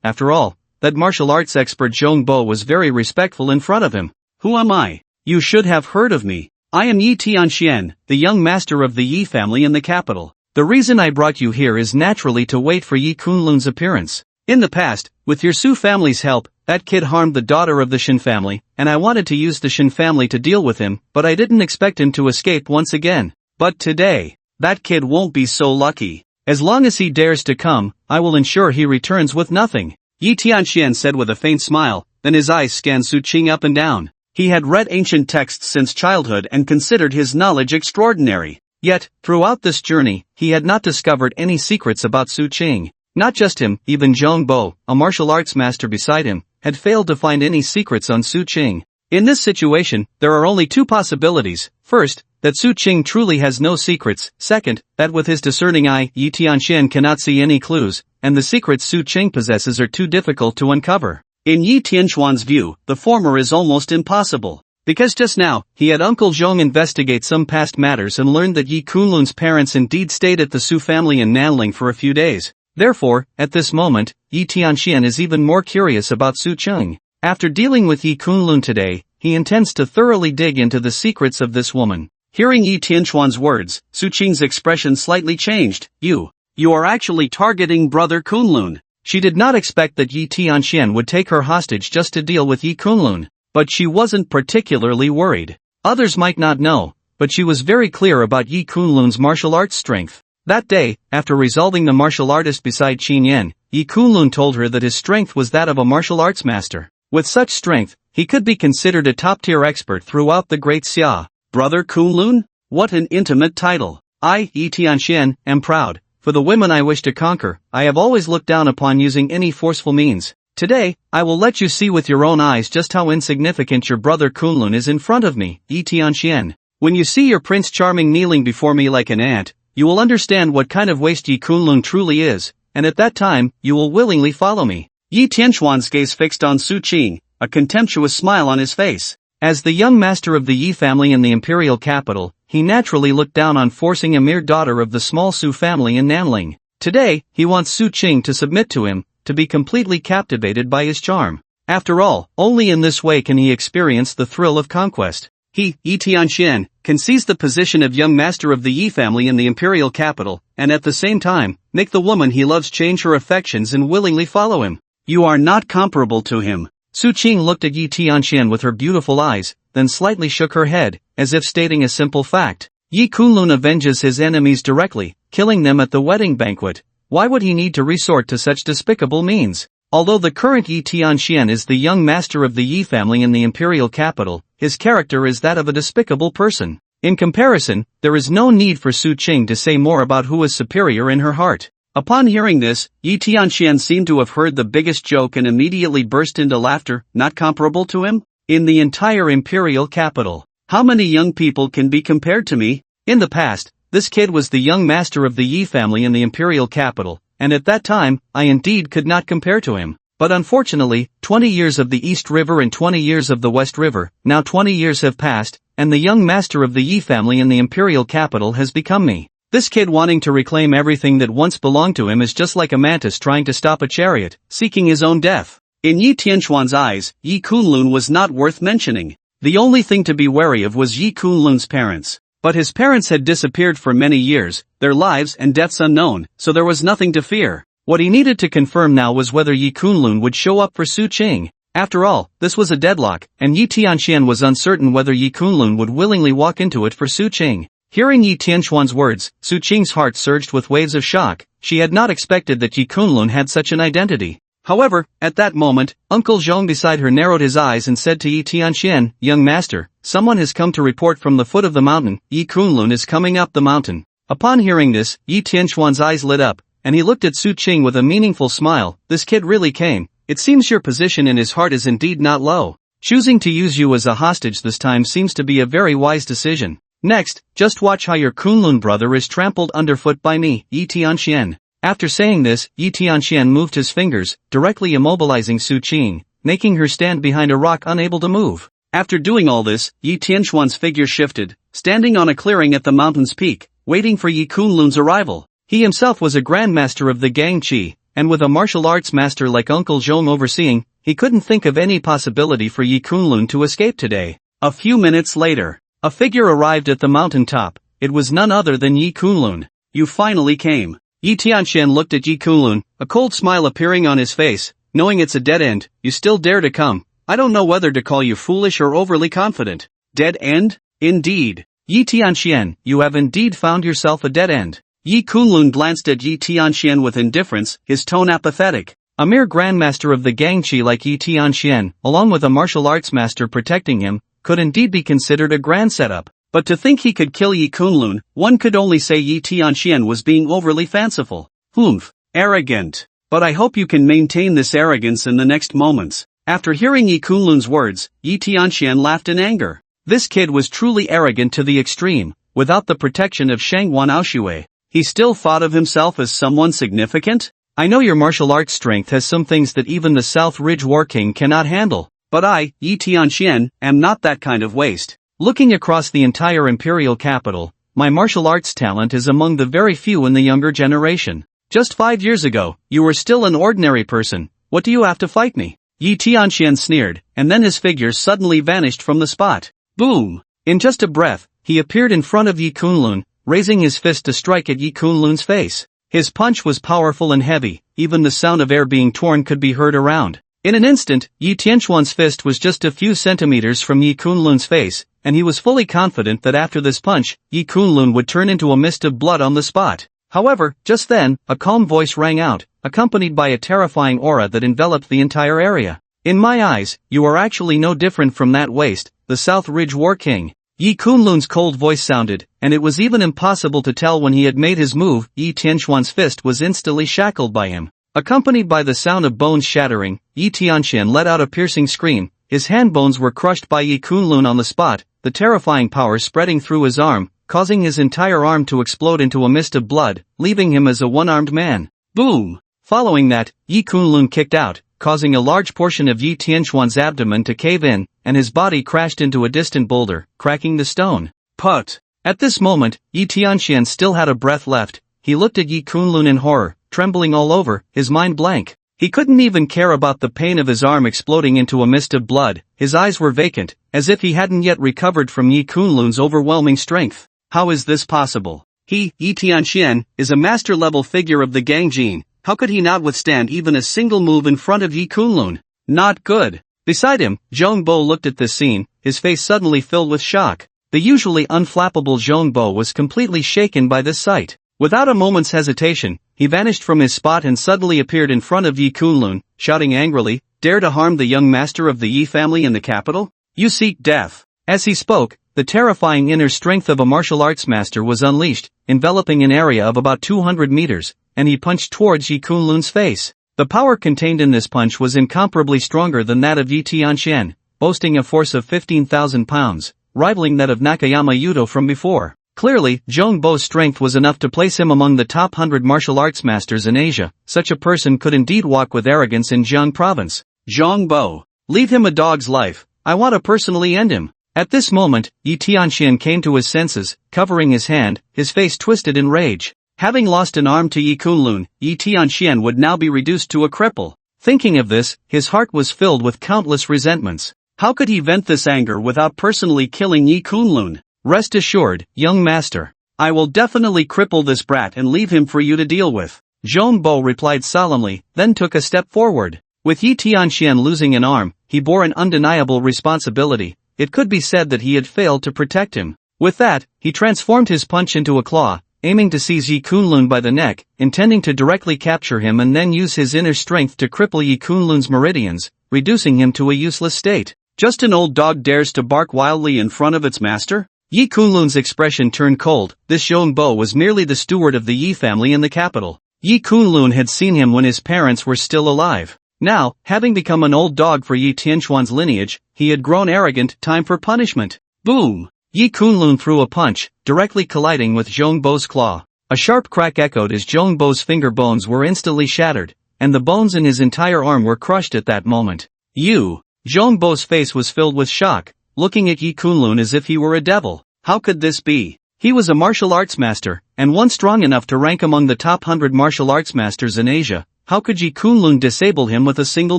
After all, that martial arts expert Zhang Bo was very respectful in front of him. Who am I? You should have heard of me. I am Yi Tianxian, the young master of the Yi family in the capital. The reason I brought you here is naturally to wait for Yi Kunlun's appearance. In the past, with your Su family's help, that kid harmed the daughter of the Shin family, and I wanted to use the Shin family to deal with him, but I didn't expect him to escape once again. But today, that kid won't be so lucky. As long as he dares to come, I will ensure he returns with nothing. Yi Tianxian said with a faint smile, then his eyes scanned Su Qing up and down. He had read ancient texts since childhood and considered his knowledge extraordinary. Yet, throughout this journey, he had not discovered any secrets about Su Qing. Not just him, even Zhang Bo, a martial arts master beside him, had failed to find any secrets on Su Qing. In this situation, there are only two possibilities. First, that Su Qing truly has no secrets. Second, that with his discerning eye, Yi Tianxian cannot see any clues, and the secrets Su Qing possesses are too difficult to uncover. In Yi Tianxuan's view, the former is almost impossible. Because just now, he had Uncle Zhong investigate some past matters and learned that Yi Kunlun's parents indeed stayed at the Su family in Nanling for a few days. Therefore, at this moment, Yi Tianxian is even more curious about Su Qing. After dealing with Yi Kunlun today, he intends to thoroughly dig into the secrets of this woman. Hearing Yi Tianxuan's words, Su Qing's expression slightly changed. You are actually targeting Brother Kunlun. She did not expect that Yi Tianxian would take her hostage just to deal with Yi Kunlun, but she wasn't particularly worried. Others might not know, but she was very clear about Yi Kunlun's martial arts strength. That day, after resolving the martial artist beside Chingan, Yi Kunlun told her that his strength was that of a martial arts master. With such strength, he could be considered a top-tier expert throughout the Great Xia. Brother Kunlun? What an intimate title. I, Yi Tianxian, am proud. For the women I wish to conquer, I have always looked down upon using any forceful means. Today, I will let you see with your own eyes just how insignificant your brother Kunlun is in front of me, Yi Tianxian. When you see your Prince Charming kneeling before me like an ant, you will understand what kind of waste Yi Kunlun truly is, and at that time, you will willingly follow me. Yi Tianxuan's gaze fixed on Su Qing, a contemptuous smile on his face. As the young master of the Yi family in the imperial capital, he naturally looked down on forcing a mere daughter of the small Su family in Nanling. Today, he wants Su Qing to submit to him, to be completely captivated by his charm. After all, only in this way can he experience the thrill of conquest. He, Yi Tianxian, can seize the position of young master of the Yi family in the imperial capital, and at the same time, make the woman he loves change her affections and willingly follow him. You are not comparable to him. Su Qing looked at Yi Tianxian with her beautiful eyes, then slightly shook her head, as if stating a simple fact. Yi Kunlun avenges his enemies directly, killing them at the wedding banquet. Why would he need to resort to such despicable means? Although the current Yi Tianxian is the young master of the Yi family in the imperial capital, his character is that of a despicable person. In comparison, there is no need for Su Qing to say more about who is superior in her heart. Upon hearing this, Yi Tianxian seemed to have heard the biggest joke and immediately burst into laughter. Not comparable to him? In the entire imperial capital. How many young people can be compared to me? In the past, this kid was the young master of the Yi family in the imperial capital, and at that time, I indeed could not compare to him. But unfortunately, 20 years of the East River and 20 years of the West River, now 20 years have passed, and the young master of the Yi family in the imperial capital has become me. This kid wanting to reclaim everything that once belonged to him is just like a mantis trying to stop a chariot, seeking his own death. In Yi Tianxuan's eyes, Yi Kunlun was not worth mentioning. The only thing to be wary of was Yi Kunlun's parents. But his parents had disappeared for many years, their lives and deaths unknown, so there was nothing to fear. What he needed to confirm now was whether Yi Kunlun would show up for Su Qing. After all, this was a deadlock, and Yi Tianxian was uncertain whether Yi Kunlun would willingly walk into it for Su Qing. Hearing Yi Tianxuan's words, Su Qing's heart surged with waves of shock. She had not expected that Yi Kunlun had such an identity. However, at that moment, Uncle Zhong beside her narrowed his eyes and said to Yi Tianxian, "Young master, someone has come to report from the foot of the mountain. Yi Kunlun is coming up the mountain." Upon hearing this, Yi Tianxuan's eyes lit up, and he looked at Su Qing with a meaningful smile. "This kid really came. It seems your position in his heart is indeed not low. Choosing to use you as a hostage this time seems to be a very wise decision. Next, just watch how your Kunlun brother is trampled underfoot by me, Yi Tianxian." After saying this, Yi Tianxian moved his fingers, directly immobilizing Su Qing, making her stand behind a rock unable to move. After doing all this, Yi Tianxuan's figure shifted, standing on a clearing at the mountain's peak, waiting for Yi Kunlun's arrival. He himself was a grandmaster of the Gang Qi, and with a martial arts master like Uncle Zhong overseeing, he couldn't think of any possibility for Yi Kunlun to escape today. A few minutes later, a figure arrived at the mountain top. It was none other than Yi Kunlun. "You finally came." Yi Tianxian looked at Yi Kunlun, a cold smile appearing on his face. "Knowing it's a dead end, you still dare to come. I don't know whether to call you foolish or overly confident." "Dead end? Indeed. Yi Tianxian, you have indeed found yourself a dead end." Yi Kunlun glanced at Yi Tianxian with indifference, his tone apathetic. A mere grandmaster of the Gangqi like Yi Tianxian, along with a martial arts master protecting him, could indeed be considered a grand setup. But to think he could kill Yi Kunlun, one could only say Yi Tianxian was being overly fanciful. Humph, arrogant. But I hope you can maintain this arrogance in the next moments. After hearing Yi Kunlun's words, Yi Tianxian laughed in anger. This kid was truly arrogant to the extreme. Without the protection of Shangwan Aoshui, he still thought of himself as someone significant? "I know your martial arts strength has some things that even the South Ridge War King cannot handle. But I, Yi Tianxian, am not that kind of waste. Looking across the entire imperial capital, my martial arts talent is among the very few in the younger generation. Just 5 years ago, you were still an ordinary person. What do you have to fight me?" Yi Tianxian sneered, and then his figure suddenly vanished from the spot. Boom! In just a breath, he appeared in front of Yi Kunlun, raising his fist to strike at Yi Kunlun's face. His punch was powerful and heavy, even the sound of air being torn could be heard around. In an instant, Yi Tianxuan's fist was just a few centimeters from Yi Kunlun's face, and he was fully confident that after this punch, Yi Kunlun would turn into a mist of blood on the spot. However, just then, a calm voice rang out, accompanied by a terrifying aura that enveloped the entire area. In my eyes, you are actually no different from that waste, the South Ridge War King. Yi Kunlun's cold voice sounded, and it was even impossible to tell when he had made his move. Yi Tianquan's fist was instantly shackled by him. Accompanied by the sound of bones shattering, Yi Tianquan let out a piercing scream. His hand bones were crushed by Yi Kunlun on the spot, the terrifying power spreading through his arm, causing his entire arm to explode into a mist of blood, leaving him as a one-armed man. Boom! Following that, Yi Kunlun kicked out, causing a large portion of Yi Tianquan's abdomen to cave in, and his body crashed into a distant boulder, cracking the stone. Put! At this moment, Yi Tianquan still had a breath left. He looked at Yi Kunlun in horror, trembling all over, his mind blank. He couldn't even care about the pain of his arm exploding into a mist of blood. His eyes were vacant, as if he hadn't yet recovered from Yi Kunlun's overwhelming strength. How is this possible? He, Yi Tianquan, is a master-level figure of the Gangjin. How could he not withstand even a single move in front of Yi Kunlun? Not good. Beside him, Zhongbo looked at this scene, his face suddenly filled with shock. The usually unflappable Zhongbo was completely shaken by this sight. Without a moment's hesitation, he vanished from his spot and suddenly appeared in front of Yi Kunlun, shouting angrily, "Dare to harm the young master of the Yi family in the capital? You seek death." As he spoke, the terrifying inner strength of a martial arts master was unleashed, enveloping an area of about 200 meters, and he punched towards Yi Kunlun's face. The power contained in this punch was incomparably stronger than that of Yi Tianquan, boasting a force of 15,000 pounds, rivaling that of Nakayama Yudo from before. Clearly, Zhongbo's strength was enough to place him among the top 100 martial arts masters in Asia. Such a person could indeed walk with arrogance in Jiang province. Zhongbo, leave him a dog's life. I want to personally end him. At this moment, Yi Tianquan came to his senses, covering his hand, his face twisted in rage. Having lost an arm to Yi Kunlun, Yi Tianquan would now be reduced to a cripple. Thinking of this, his heart was filled with countless resentments. How could he vent this anger without personally killing Yi Kunlun? Rest assured, young master. I will definitely cripple this brat and leave him for you to deal with. Zhongbo replied solemnly, then took a step forward. With Yi Tianquan losing an arm, he bore an undeniable responsibility. It could be said that he had failed to protect him. With that, he transformed his punch into a claw, aiming to seize Yi Kunlun by the neck, intending to directly capture him and then use his inner strength to cripple Yi Kunlun's meridians, reducing him to a useless state. Just an old dog dares to bark wildly in front of its master? Yi Kunlun's expression turned cold. This Zhongbo was merely the steward of the Yi family in the capital. Yi Kunlun had seen him when his parents were still alive. Now, having become an old dog for Yi Tianquan's lineage, he had grown arrogant. Time for punishment. Boom! Yi Kunlun threw a punch, directly colliding with Zhongbo's claw. A sharp crack echoed as Zhongbo's finger bones were instantly shattered, and the bones in his entire arm were crushed at that moment. You! Zhongbo's face was filled with shock, looking at Yi Kunlun as if he were a devil. How could this be? He was a martial arts master, and one strong enough to rank among the top 100 martial arts masters in Asia. How could Yi Kunlun disable him with a single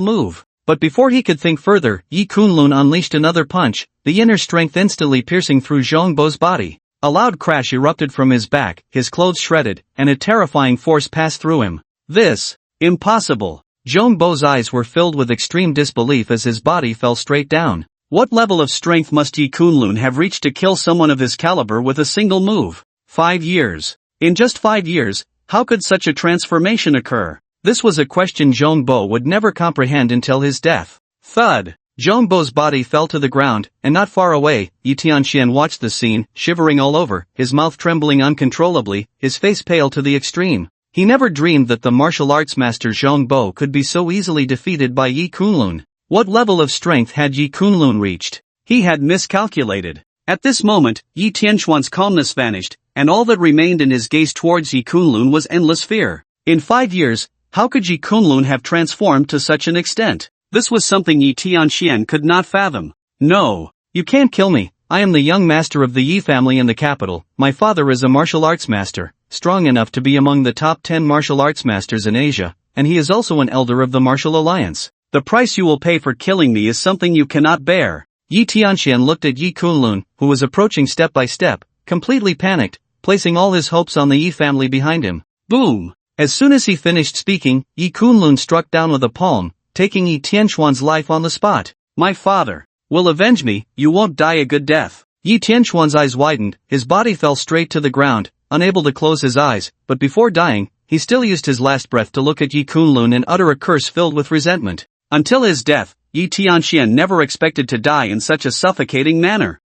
move? But before he could think further, Yi Kunlun unleashed another punch, the inner strength instantly piercing through Zhongbo's body. A loud crash erupted from his back, his clothes shredded, and a terrifying force passed through him. This! Impossible! Zhongbo's eyes were filled with extreme disbelief as his body fell straight down. What level of strength must Yi Kunlun have reached to kill someone of his caliber with a single move? 5 years. In just 5 years, how could such a transformation occur? This was a question Zhongbo would never comprehend until his death. Thud! Zhongbo's body fell to the ground, and not far away, Yi Tianquan watched the scene, shivering all over, his mouth trembling uncontrollably, his face pale to the extreme. He never dreamed that the martial arts master Zhongbo could be so easily defeated by Yi Kunlun. What level of strength had Yi Kunlun reached? He had miscalculated. At this moment, Yi Tianquan's calmness vanished, and all that remained in his gaze towards Yi Kunlun was endless fear. In 5 years, how could Yi Kunlun have transformed to such an extent? This was something Yi Tianquan could not fathom. No, you can't kill me. I am the young master of the Yi family in the capital. My father is a martial arts master, strong enough to be among the top 10 martial arts masters in Asia, and he is also an elder of the Martial Alliance. The price you will pay for killing me is something you cannot bear. Yi Tianquan looked at Yi Kunlun, who was approaching step by step, completely panicked, placing all his hopes on the Yi family behind him. Boom! As soon as he finished speaking, Yi Kunlun struck down with a palm, taking Yi Tianquan's life on the spot. My father will avenge me. You won't die a good death. Yi Tianquan's eyes widened, his body fell straight to the ground, unable to close his eyes, but before dying, he still used his last breath to look at Yi Kunlun and utter a curse filled with resentment. Until his death, Yi Tianxian never expected to die in such a suffocating manner.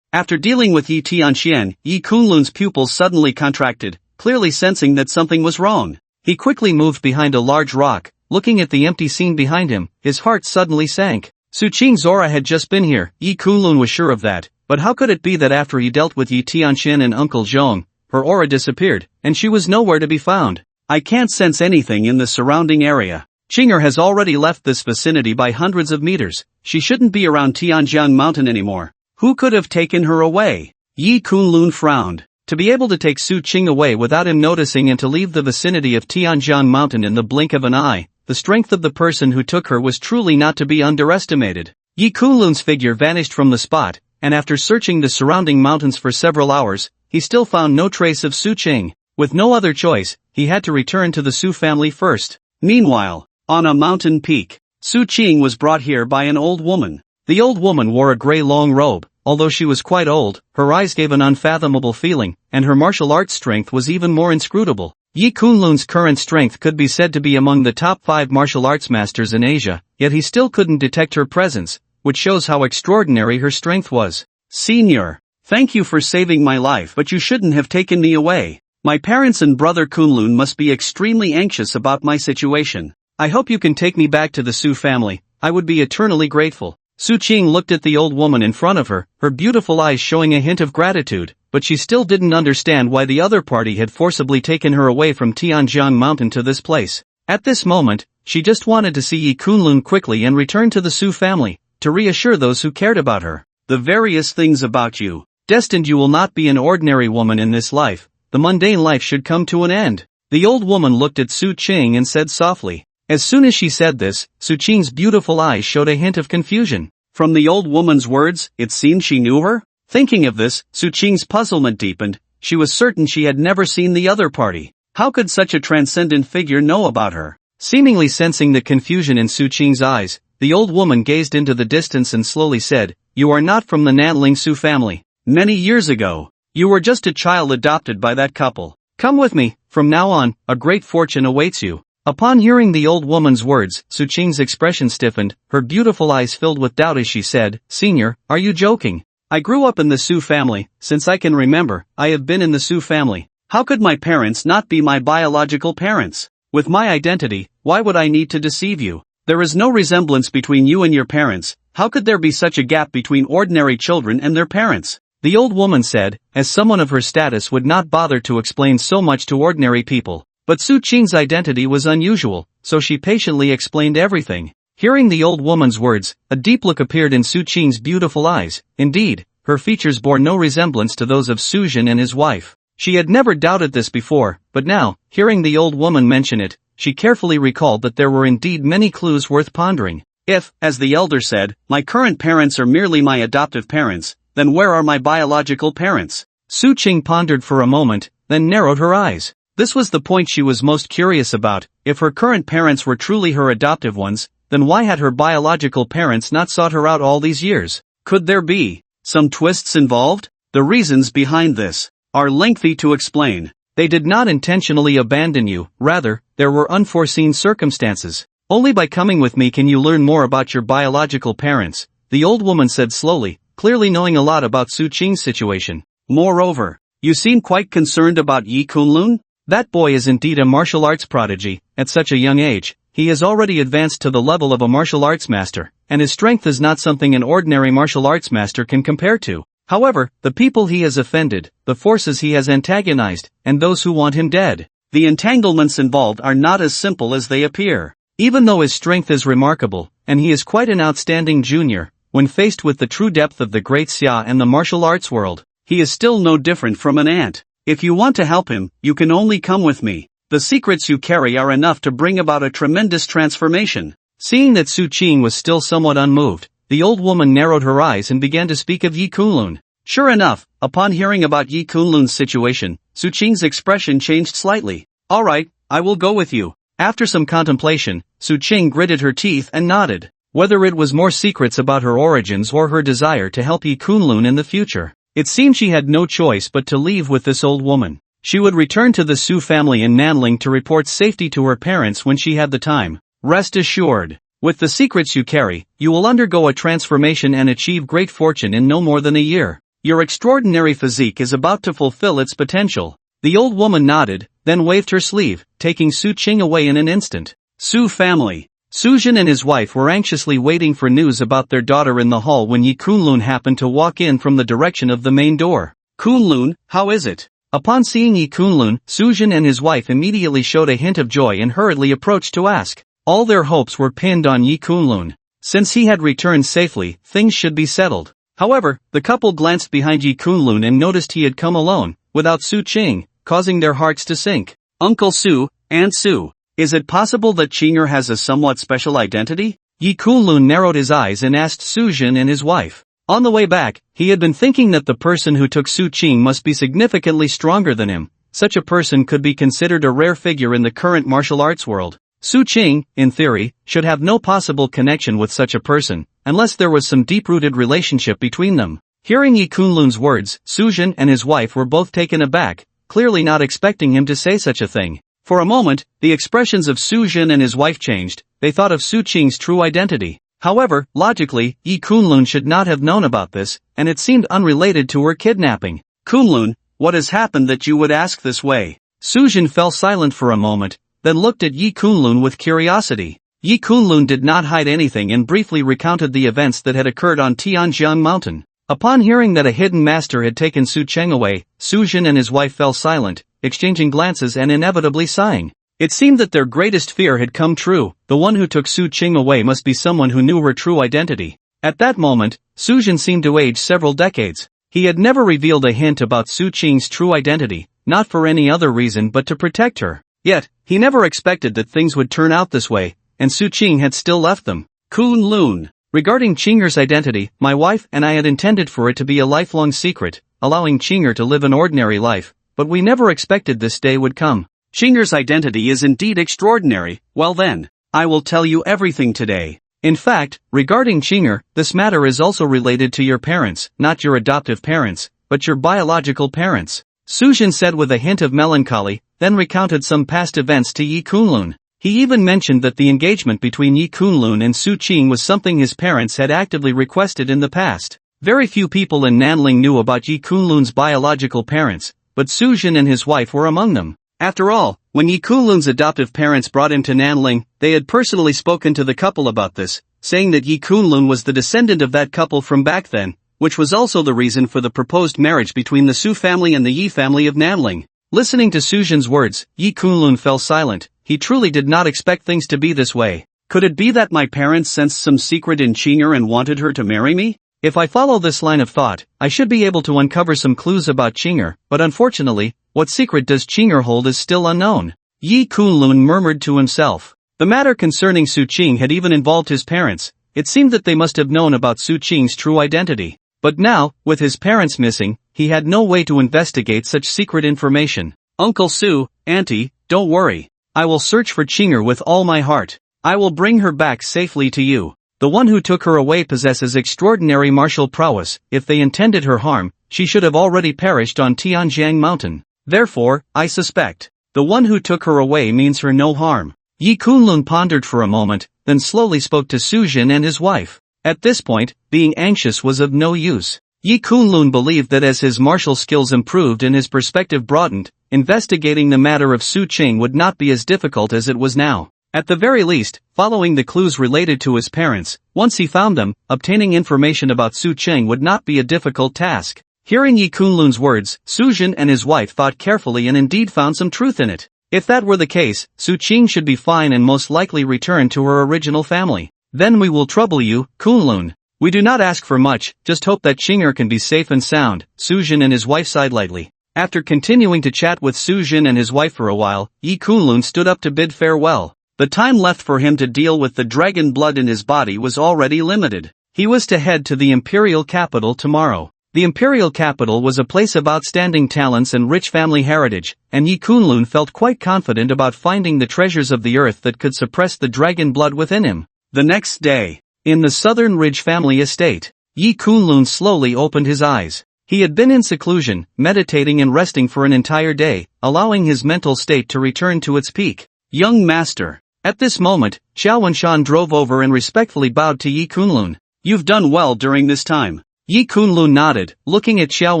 After dealing with Yi Tianxian, Yi Kunlun's pupils suddenly contracted, clearly sensing that something was wrong. He quickly moved behind a large rock, looking at the empty scene behind him, his heart suddenly sank. Su Qing's aura had just been here, Yi Kunlun was sure of that, but how could it be that after he dealt with Yi Tianxian and Uncle Jiang, her aura disappeared, and she was nowhere to be found? I can't sense anything in the surrounding area. Chingan has already left this vicinity by hundreds of meters. She shouldn't be around Tianjian Mountain anymore. Who could have taken her away? Yi Kunlun frowned. To be able to take Su Qing away without him noticing and to leave the vicinity of Tianjian Mountain in the blink of an eye, the strength of the person who took her was truly not to be underestimated. Yi Kunlun's figure vanished from the spot, and after searching the surrounding mountains for several hours, he still found no trace of Su Qing. With no other choice, he had to return to the Su family first. Meanwhile, on a mountain peak, Su Qing was brought here by an old woman. The old woman wore a gray long robe. Although she was quite old, her eyes gave an unfathomable feeling, and her martial arts strength was even more inscrutable. Yi Kunlun's current strength could be said to be among the top 5 martial arts masters in Asia, yet he still couldn't detect her presence, which shows how extraordinary her strength was. Senior, thank you for saving my life, but you shouldn't have taken me away. My parents and brother Kunlun must be extremely anxious about my situation. I hope you can take me back to the Su family. I would be eternally grateful. Su Qing looked at the old woman in front of her, her beautiful eyes showing a hint of gratitude, but she still didn't understand why the other party had forcibly taken her away from Tianjian Mountain to this place. At this moment, she just wanted to see Yi Kunlun quickly and return to the Su family, to reassure those who cared about her. The various things about you. Destined you will not be an ordinary woman in this life, the mundane life should come to an end. The old woman looked at Su Qing and said softly. As soon as she said this, Su Qing's beautiful eyes showed a hint of confusion. From the old woman's words, it seemed she knew her? Thinking of this, Su Qing's puzzlement deepened. She was certain she had never seen the other party. How could such a transcendent figure know about her? Seemingly sensing the confusion in Su Qing's eyes, the old woman gazed into the distance and slowly said, "You are not from the Nanling Su family. Many years ago, you were just a child adopted by that couple. Come with me, from now on, a great fortune awaits you." Upon hearing the old woman's words, Su Qing's expression stiffened, her beautiful eyes filled with doubt as she said, "Senior, are you joking? I grew up in the Su family, since I can remember, I have been in the Su family. How could my parents not be my biological parents? With my identity, why would I need to deceive you? There is no resemblance between you and your parents. How could there be such a gap between ordinary children and their parents?" The old woman said, as someone of her status would not bother to explain so much to ordinary people. But Su Qing's identity was unusual, so she patiently explained everything. Hearing the old woman's words, a deep look appeared in Su Qing's beautiful eyes. Indeed, her features bore no resemblance to those of Su Zhen and his wife. She had never doubted this before, but now, hearing the old woman mention it, she carefully recalled that there were indeed many clues worth pondering. If, as the elder said, my current parents are merely my adoptive parents, then where are my biological parents? Su Qing pondered for a moment, then narrowed her eyes. This was the point she was most curious about. If her current parents were truly her adoptive ones, then why had her biological parents not sought her out all these years? Could there be some twists involved? The reasons behind this are lengthy to explain. They did not intentionally abandon you, rather, there were unforeseen circumstances. Only by coming with me can you learn more about your biological parents, the old woman said slowly, clearly knowing a lot about Su Qing's situation. Moreover, you seem quite concerned about Yi Kunlun? That boy is indeed a martial arts prodigy. At such a young age, he has already advanced to the level of a martial arts master, and his strength is not something an ordinary martial arts master can compare to. However, the people he has offended, the forces he has antagonized, and those who want him dead, the entanglements involved are not as simple as they appear. Even though his strength is remarkable, and he is quite an outstanding junior, when faced with the true depth of the great Xia and the martial arts world, he is still no different from an ant. If you want to help him, you can only come with me. The secrets you carry are enough to bring about a tremendous transformation. Seeing that Su Qing was still somewhat unmoved, the old woman narrowed her eyes and began to speak of Yi Kunlun. Sure enough, upon hearing about Yi Kunlun's situation, Su Qing's expression changed slightly. Alright, I will go with you. After some contemplation, Su Qing gritted her teeth and nodded. Whether it was more secrets about her origins or her desire to help Yi Kunlun in the future, it seemed she had no choice but to leave with this old woman. She would return to the Su family in Nanling to report safety to her parents when she had the time. Rest assured, with the secrets you carry, you will undergo a transformation and achieve great fortune in no more than a year. Your extraordinary physique is about to fulfill its potential. The old woman nodded, then waved her sleeve, taking Su Qing away in an instant. Su family. Suzhen and his wife were anxiously waiting for news about their daughter in the hall when Yi Kunlun happened to walk in from the direction of the main door. Kunlun, how is it? Upon seeing Yi Kunlun, Suzhen and his wife immediately showed a hint of joy and hurriedly approached to ask. All their hopes were pinned on Yi Kunlun. Since he had returned safely, things should be settled. However, the couple glanced behind Yi Kunlun and noticed he had come alone, without Su Qing, causing their hearts to sink. Uncle Su, Aunt Su, is it possible that Qinger has a somewhat special identity? Yi Kunlun narrowed his eyes and asked Suzhen and his wife. On the way back, he had been thinking that the person who took Su Qing must be significantly stronger than him. Such a person could be considered a rare figure in the current martial arts world. Su Qing, in theory, should have no possible connection with such a person, unless there was some deep-rooted relationship between them. Hearing Yi Kunlun's words, Suzhen and his wife were both taken aback, clearly not expecting him to say such a thing. For a moment, the expressions of Suzhen and his wife changed. They thought of Su Qing's true identity. However, logically, Yi Kunlun should not have known about this, and it seemed unrelated to her kidnapping. Kunlun, what has happened that you would ask this way? Suzhen fell silent for a moment, then looked at Yi Kunlun with curiosity. Yi Kunlun did not hide anything and briefly recounted the events that had occurred on Tianjiang Mountain. Upon hearing that a hidden master had taken Su Qing away, Suzhen and his wife fell silent, exchanging glances and inevitably sighing. It seemed that their greatest fear had come true. The one who took Su Qing away must be someone who knew her true identity. At that moment, Suzhen seemed to age several decades. He had never revealed a hint about Su Qing's true identity, not for any other reason but to protect her. Yet, he never expected that things would turn out this way, and Su Qing had still left them. Kunlun. Regarding Qinger's identity, my wife and I had intended for it to be a lifelong secret, allowing Qinger to live an ordinary life, but we never expected this day would come. Qinger's identity is indeed extraordinary. Well then, I will tell you everything today. In fact, regarding Qinger, this matter is also related to your parents, not your adoptive parents, but your biological parents. Suzhen said with a hint of melancholy, then recounted some past events to Yi Kunlun. He even mentioned that the engagement between Yi Kunlun and Su Qing was something his parents had actively requested in the past. Very few people in Nanling knew about Yi Kunlun's biological parents, but Suzhen and his wife were among them. After all, when Yi Kunlun's adoptive parents brought him to Nanling, they had personally spoken to the couple about this, saying that Yi Kunlun was the descendant of that couple from back then, which was also the reason for the proposed marriage between the Su family and the Yi family of Nanling. Listening to Suzhen's words, Yi Kunlun fell silent. He truly did not expect things to be this way. Could it be that my parents sensed some secret in Qinger and wanted her to marry me? If I follow this line of thought, I should be able to uncover some clues about Qinger, but unfortunately, what secret does Qinger hold is still unknown. Yi Kunlun murmured to himself. The matter concerning Su Qing had even involved his parents. It seemed that they must have known about Su Qing's true identity. But now, with his parents missing, he had no way to investigate such secret information. Uncle Su, Auntie, don't worry. I will search for Qinger with all my heart. I will bring her back safely to you. The one who took her away possesses extraordinary martial prowess. If they intended her harm, she should have already perished on Tianjiang Mountain. Therefore, I suspect, the one who took her away means her no harm. Yi Kunlun pondered for a moment, then slowly spoke to Suzhen and his wife. At this point, being anxious was of no use. Yi Kunlun believed that as his martial skills improved and his perspective broadened, investigating the matter of Su Qing would not be as difficult as it was now. At the very least, following the clues related to his parents, once he found them, obtaining information about Su Qing would not be a difficult task. Hearing Yi Kunlun's words, Suzhen and his wife thought carefully and indeed found some truth in it. If that were the case, Su Qing should be fine and most likely return to her original family. Then we will trouble you, Kunlun. We do not ask for much, just hope that Qinger can be safe and sound. Suzhen and his wife sighed lightly. After continuing to chat with Suzhen and his wife for a while, Yi Kunlun stood up to bid farewell. The time left for him to deal with the dragon blood in his body was already limited. He was to head to the imperial capital tomorrow. The imperial capital was a place of outstanding talents and rich family heritage, and Yi Kunlun felt quite confident about finding the treasures of the earth that could suppress the dragon blood within him. The next day, in the Southern Ridge family estate, Yi Kunlun slowly opened his eyes. He had been in seclusion, meditating and resting for an entire day, allowing his mental state to return to its peak. Young master. At this moment, Xiao Wenshan drove over and respectfully bowed to Yi Kunlun. You've done well during this time. Yi Kunlun nodded, looking at Xiao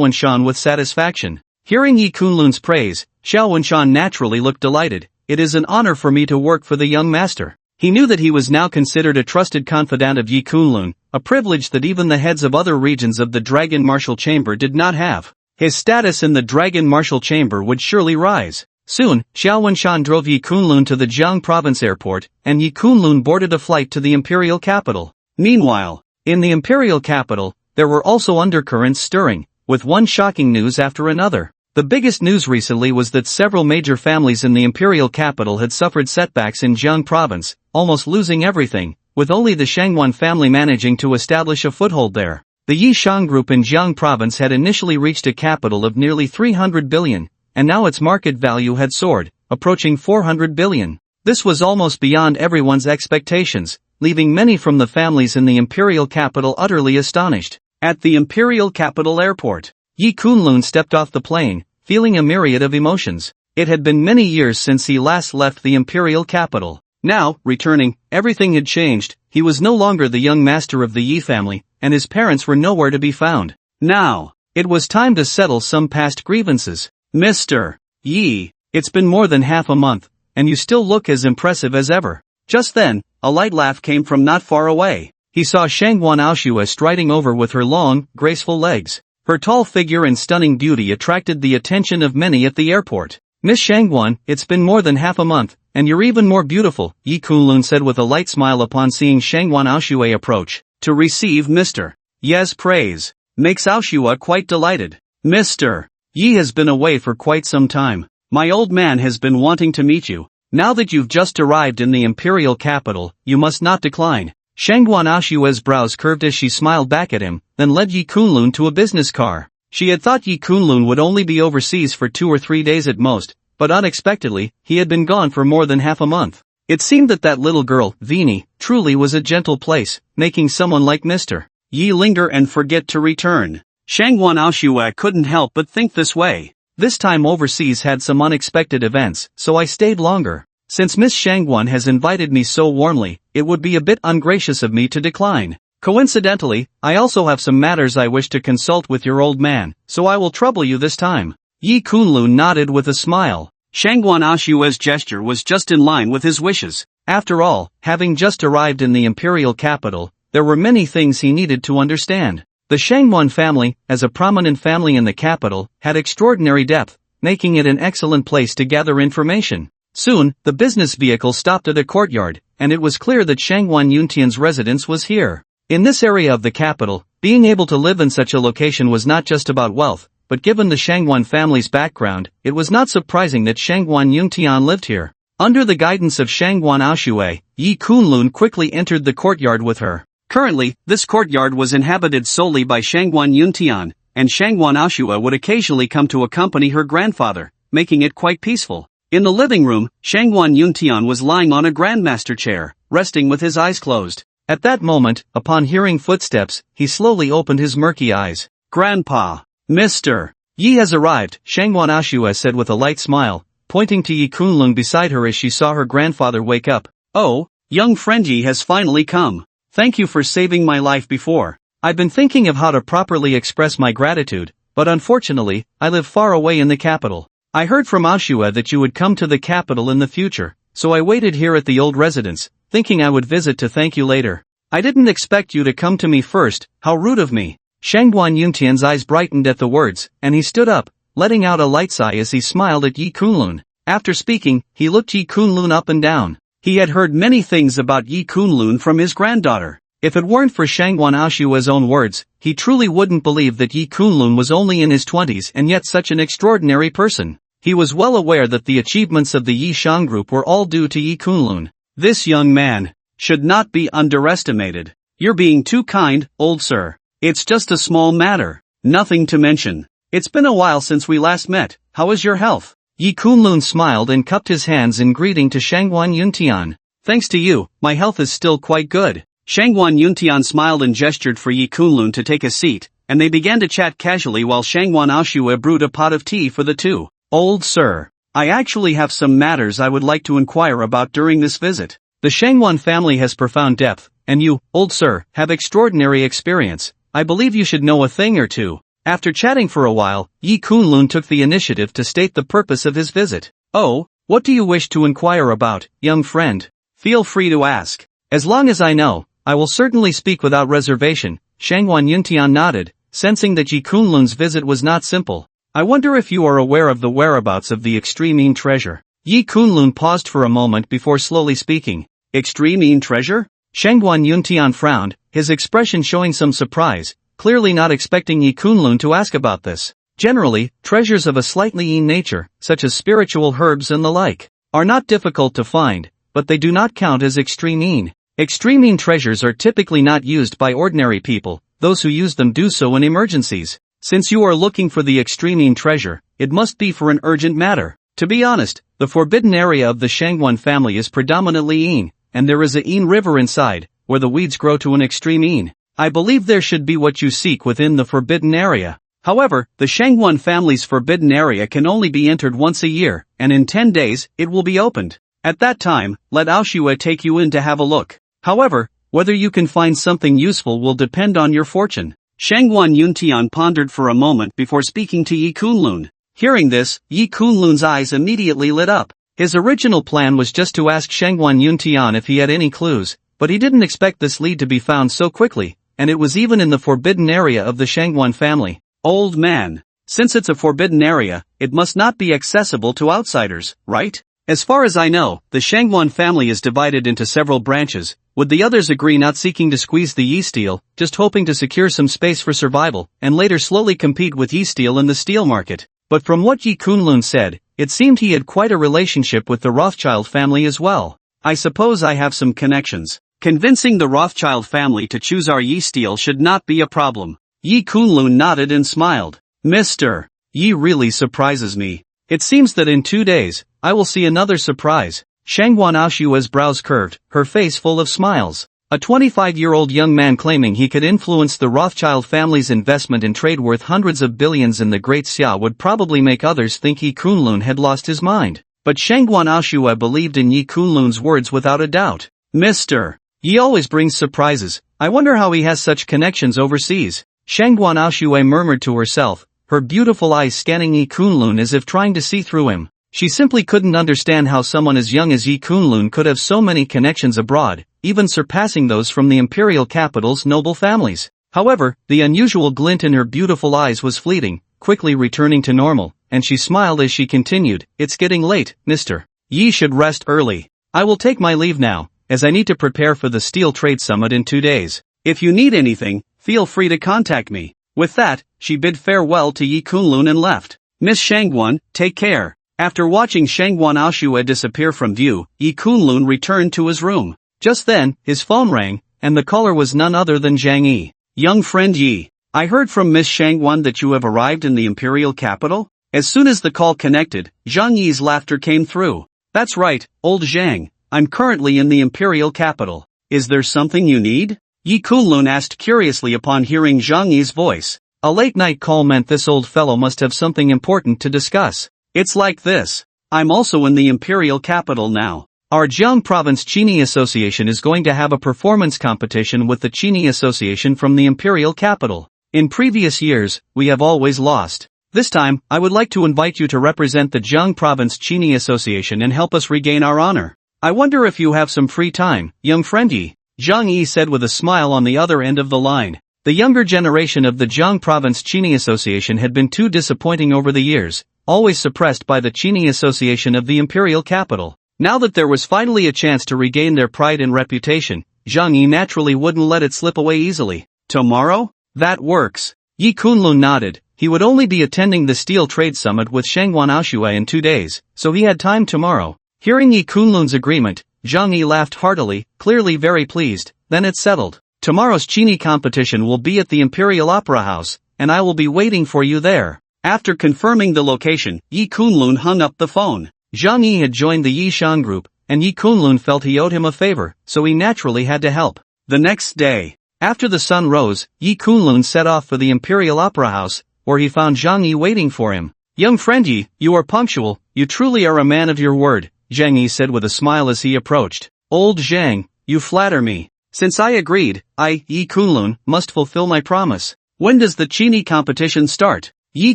Wenshan with satisfaction. Hearing Yi Kunlun's praise, Xiao Wenshan naturally looked delighted. It is an honor for me to work for the young master. He knew that he was now considered a trusted confidant of Yi Kunlun, a privilege that even the heads of other regions of the Dragon Martial Chamber did not have. His status in the Dragon Martial Chamber would surely rise. Soon, Xiao Wenshan drove Yi Kunlun to the Jiang province airport, and Yi Kunlun boarded a flight to the imperial capital. Meanwhile, in the imperial capital, there were also undercurrents stirring, with one shocking news after another. The biggest news recently was that several major families in the imperial capital had suffered setbacks in Jiang province, almost losing everything, with only the Shangwan family managing to establish a foothold there. The Yi Shang group in Jiang province had initially reached a capital of nearly 300 billion, and now its market value had soared, approaching 400 billion. This was almost beyond everyone's expectations, leaving many from the families in the imperial capital utterly astonished. At the imperial capital airport, Yi Kunlun stepped off the plane, feeling a myriad of emotions. It had been many years since he last left the imperial capital. Now, returning, everything had changed. He was no longer the young master of the Yi family, and his parents were nowhere to be found. Now, it was time to settle some past grievances. Mr. Yi, it's been more than half a month, and you still look as impressive as ever. Just then, a light laugh came from not far away. He saw Shangwan Aoshua striding over with her long, graceful legs. Her tall figure and stunning beauty attracted the attention of many at the airport. Miss Shangwan, it's been more than half a month, and you're even more beautiful, Yi Kunlun said with a light smile upon seeing Shangwan Aoshua approach. To receive Mr. Ye's praise makes Aoshua quite delighted. Mr. Yi has been away for quite some time. My old man has been wanting to meet you. Now that you've just arrived in the imperial capital, you must not decline. Shangwan Aoshua's brows curved as she smiled back at him, then led Yi Kunlun to a business car. She had thought Yi Kunlun would only be overseas for 2 or 3 days at most, but unexpectedly, he had been gone for more than half a month. It seemed that little girl, Vini, truly was a gentle place, making someone like Mr. Yi linger and forget to return. Shangwan Aoshua couldn't help but think this way. This time overseas had some unexpected events, so I stayed longer. Since Miss Shangwan has invited me so warmly, it would be a bit ungracious of me to decline. Coincidentally, I also have some matters I wish to consult with your old man, so I will trouble you this time. Yi Kunlun nodded with a smile. Shangwan Aoshua's gesture was just in line with his wishes. After all, having just arrived in the imperial capital, there were many things he needed to understand. The Shangwan family, as a prominent family in the capital, had extraordinary depth, making it an excellent place to gather information. Soon, the business vehicle stopped at a courtyard, and it was clear that Shangwan Yuntian's residence was here. In this area of the capital, being able to live in such a location was not just about wealth, but given the Shangwan family's background, it was not surprising that Shangwan Yuntian lived here. Under the guidance of Shangwan Aoshua, Yi Kunlun quickly entered the courtyard with her. Currently, this courtyard was inhabited solely by Shangwan Yuntian, and Shangwan Aoshua would occasionally come to accompany her grandfather, making it quite peaceful. In the living room, Shangwan Yuntian was lying on a grandmaster chair, resting with his eyes closed. At that moment, upon hearing footsteps, he slowly opened his murky eyes. Grandpa, Mr. Yi has arrived, Shangwan Aoshua said with a light smile, pointing to Yi Kunlun beside her as she saw her grandfather wake up. Oh, young friend Yi has finally come. Thank you for saving my life before. I've been thinking of how to properly express my gratitude, but unfortunately, I live far away in the capital. I heard from Aoshua that you would come to the capital in the future, so I waited here at the old residence, thinking I would visit to thank you later. I didn't expect you to come to me first, how rude of me. Shangwan Yuntian's eyes brightened at the words, and he stood up, letting out a light sigh as he smiled at Yi Kunlun. After speaking, he looked Yi Kunlun up and down. He had heard many things about Yi Kunlun from his granddaughter. If it weren't for Shangwan Aoshua's own words, he truly wouldn't believe that Yi Kunlun was only in his 20s and yet such an extraordinary person. He was well aware that the achievements of the Yi Shang group were all due to Yi Kunlun. This young man should not be underestimated. You're being too kind, old sir. It's just a small matter, nothing to mention. It's been a while since we last met. How is your health? Yi Kunlun smiled and cupped his hands in greeting to Shangwan Yuntian. Thanks to you, my health is still quite good. Shangwan Yuntian smiled and gestured for Yi Kunlun to take a seat, and they began to chat casually while Shangwan Aoshue brewed a pot of tea for the two. Old sir, I actually have some matters I would like to inquire about during this visit. The Shangwan family has profound depth, and you, old sir, have extraordinary experience. I believe you should know a thing or two. After chatting for a while, Yi Kunlun took the initiative to state the purpose of his visit. Oh, what do you wish to inquire about, young friend? Feel free to ask. As long as I know, I will certainly speak without reservation. Shangwan Yuntian nodded, sensing that Yi Kunlun's visit was not simple. I wonder if you are aware of the whereabouts of the Extreme treasure. Yi Kunlun paused for a moment before slowly speaking. Extreme treasure? Shangwan Yuntian frowned, his expression showing some surprise, clearly not expecting Yi Kunlun to ask about this. Generally, treasures of a slightly nature, such as spiritual herbs and the like, are not difficult to find, but they do not count as extreme. Extreme treasures are typically not used by ordinary people. Those who use them do so in emergencies. Since you are looking for the extreme treasure, it must be for an urgent matter. To be honest, the forbidden area of the Shangwan family is predominantly Yin, and there is a Yin river inside, where the weeds grow to an extreme Yin. I believe there should be what you seek within the forbidden area. However, the Shangwan family's forbidden area can only be entered once a year, and in 10 days, it will be opened. At that time, let Aoshue take you in to have a look. However, whether you can find something useful will depend on your fortune. Shangwan Yuntian pondered for a moment before speaking to Yi Kunlun. Hearing this, Yi Kunlun's eyes immediately lit up. His original plan was just to ask Shangwan Yuntian if he had any clues, but he didn't expect this lead to be found so quickly, and it was even in the forbidden area of the Shangwan family. Old man, since it's a forbidden area, it must not be accessible to outsiders, right? As far as I know, the Shangwan family is divided into several branches. Would the others agree not seeking to squeeze the Yi steel, just hoping to secure some space for survival, and later slowly compete with Yi steel in the steel market? But from what Yi Kunlun said, it seemed he had quite a relationship with the Rothschild family as well. I suppose I have some connections. Convincing the Rothschild family to choose our Yi steel should not be a problem. Yi Kunlun nodded and smiled. Mr. Yi really surprises me. It seems that in 2 days, I will see another surprise. Shangwan Aoshue's brows curved, her face full of smiles. A 25-year-old young man claiming he could influence the Rothschild family's investment in trade worth hundreds of billions in the Great Xia would probably make others think Yi Kunlun had lost his mind. But Shangwan Aoshue believed in Yi Kunlun's words without a doubt. Mr. Yi always brings surprises. I wonder how he has such connections overseas. Shangwan Aoshue murmured to herself, her beautiful eyes scanning Yi Kunlun as if trying to see through him. She simply couldn't understand how someone as young as Yi Kunlun could have so many connections abroad, even surpassing those from the imperial capital's noble families. However, the unusual glint in her beautiful eyes was fleeting, quickly returning to normal, and she smiled as she continued, It's getting late, Mr. Yi should rest early. I will take my leave now, as I need to prepare for the Steel Trade Summit in 2 days. If you need anything, feel free to contact me. With that, she bid farewell to Yi Kunlun and left. Miss Shangwan, take care. After watching Shangwan Aoshue disappear from view, Yi Kunlun returned to his room. Just then, his phone rang, and the caller was none other than Jiang Yi. Young friend Yi, I heard from Miss Shangwan that you have arrived in the imperial capital? As soon as the call connected, Jiang Yi's laughter came through. That's right, old Jiang, I'm currently in the imperial capital. Is there something you need? Yi Kunlun asked curiously upon hearing Jiang Yi's voice. A late-night call meant this old fellow must have something important to discuss. It's like this. I'm also in the imperial capital now. Our Jiang Province Chini Association is going to have a performance competition with the Chini Association from the imperial capital. In previous years, we have always lost. This time, I would like to invite you to represent the Jiang Province Chini Association and help us regain our honor. I wonder if you have some free time, young friend Yi. Jiang Yi said with a smile on the other end of the line. The younger generation of the Jiang Province Chini Association had been too disappointing over the years, always suppressed by the Chini Association of the imperial capital. Now that there was finally a chance to regain their pride and reputation, Jiang Yi naturally wouldn't let it slip away easily. Tomorrow? That works. Yi Kunlun nodded. He would only be attending the Steel Trade Summit with Shangwan Aoshue in 2 days, so he had time tomorrow. Hearing Yi Kunlun's agreement, Jiang Yi laughed heartily, clearly very pleased. Then it's settled. Tomorrow's Chini competition will be at the Imperial Opera House, and I will be waiting for you there. After confirming the location, Yi Kunlun hung up the phone. Jiang Yi had joined the Yi Shan group, and Yi Kunlun felt he owed him a favor, so he naturally had to help. The next day, After the sun rose, Yi Kunlun set off for the Imperial Opera House, where he found Jiang Yi waiting for him. "Young friend Yi, you are punctual, you truly are a man of your word," Jiang Yi said with a smile as he approached. "Old Jiang, you flatter me. Since I agreed, I, Yi Kunlun, must fulfill my promise. When does the Chini competition start?" Yi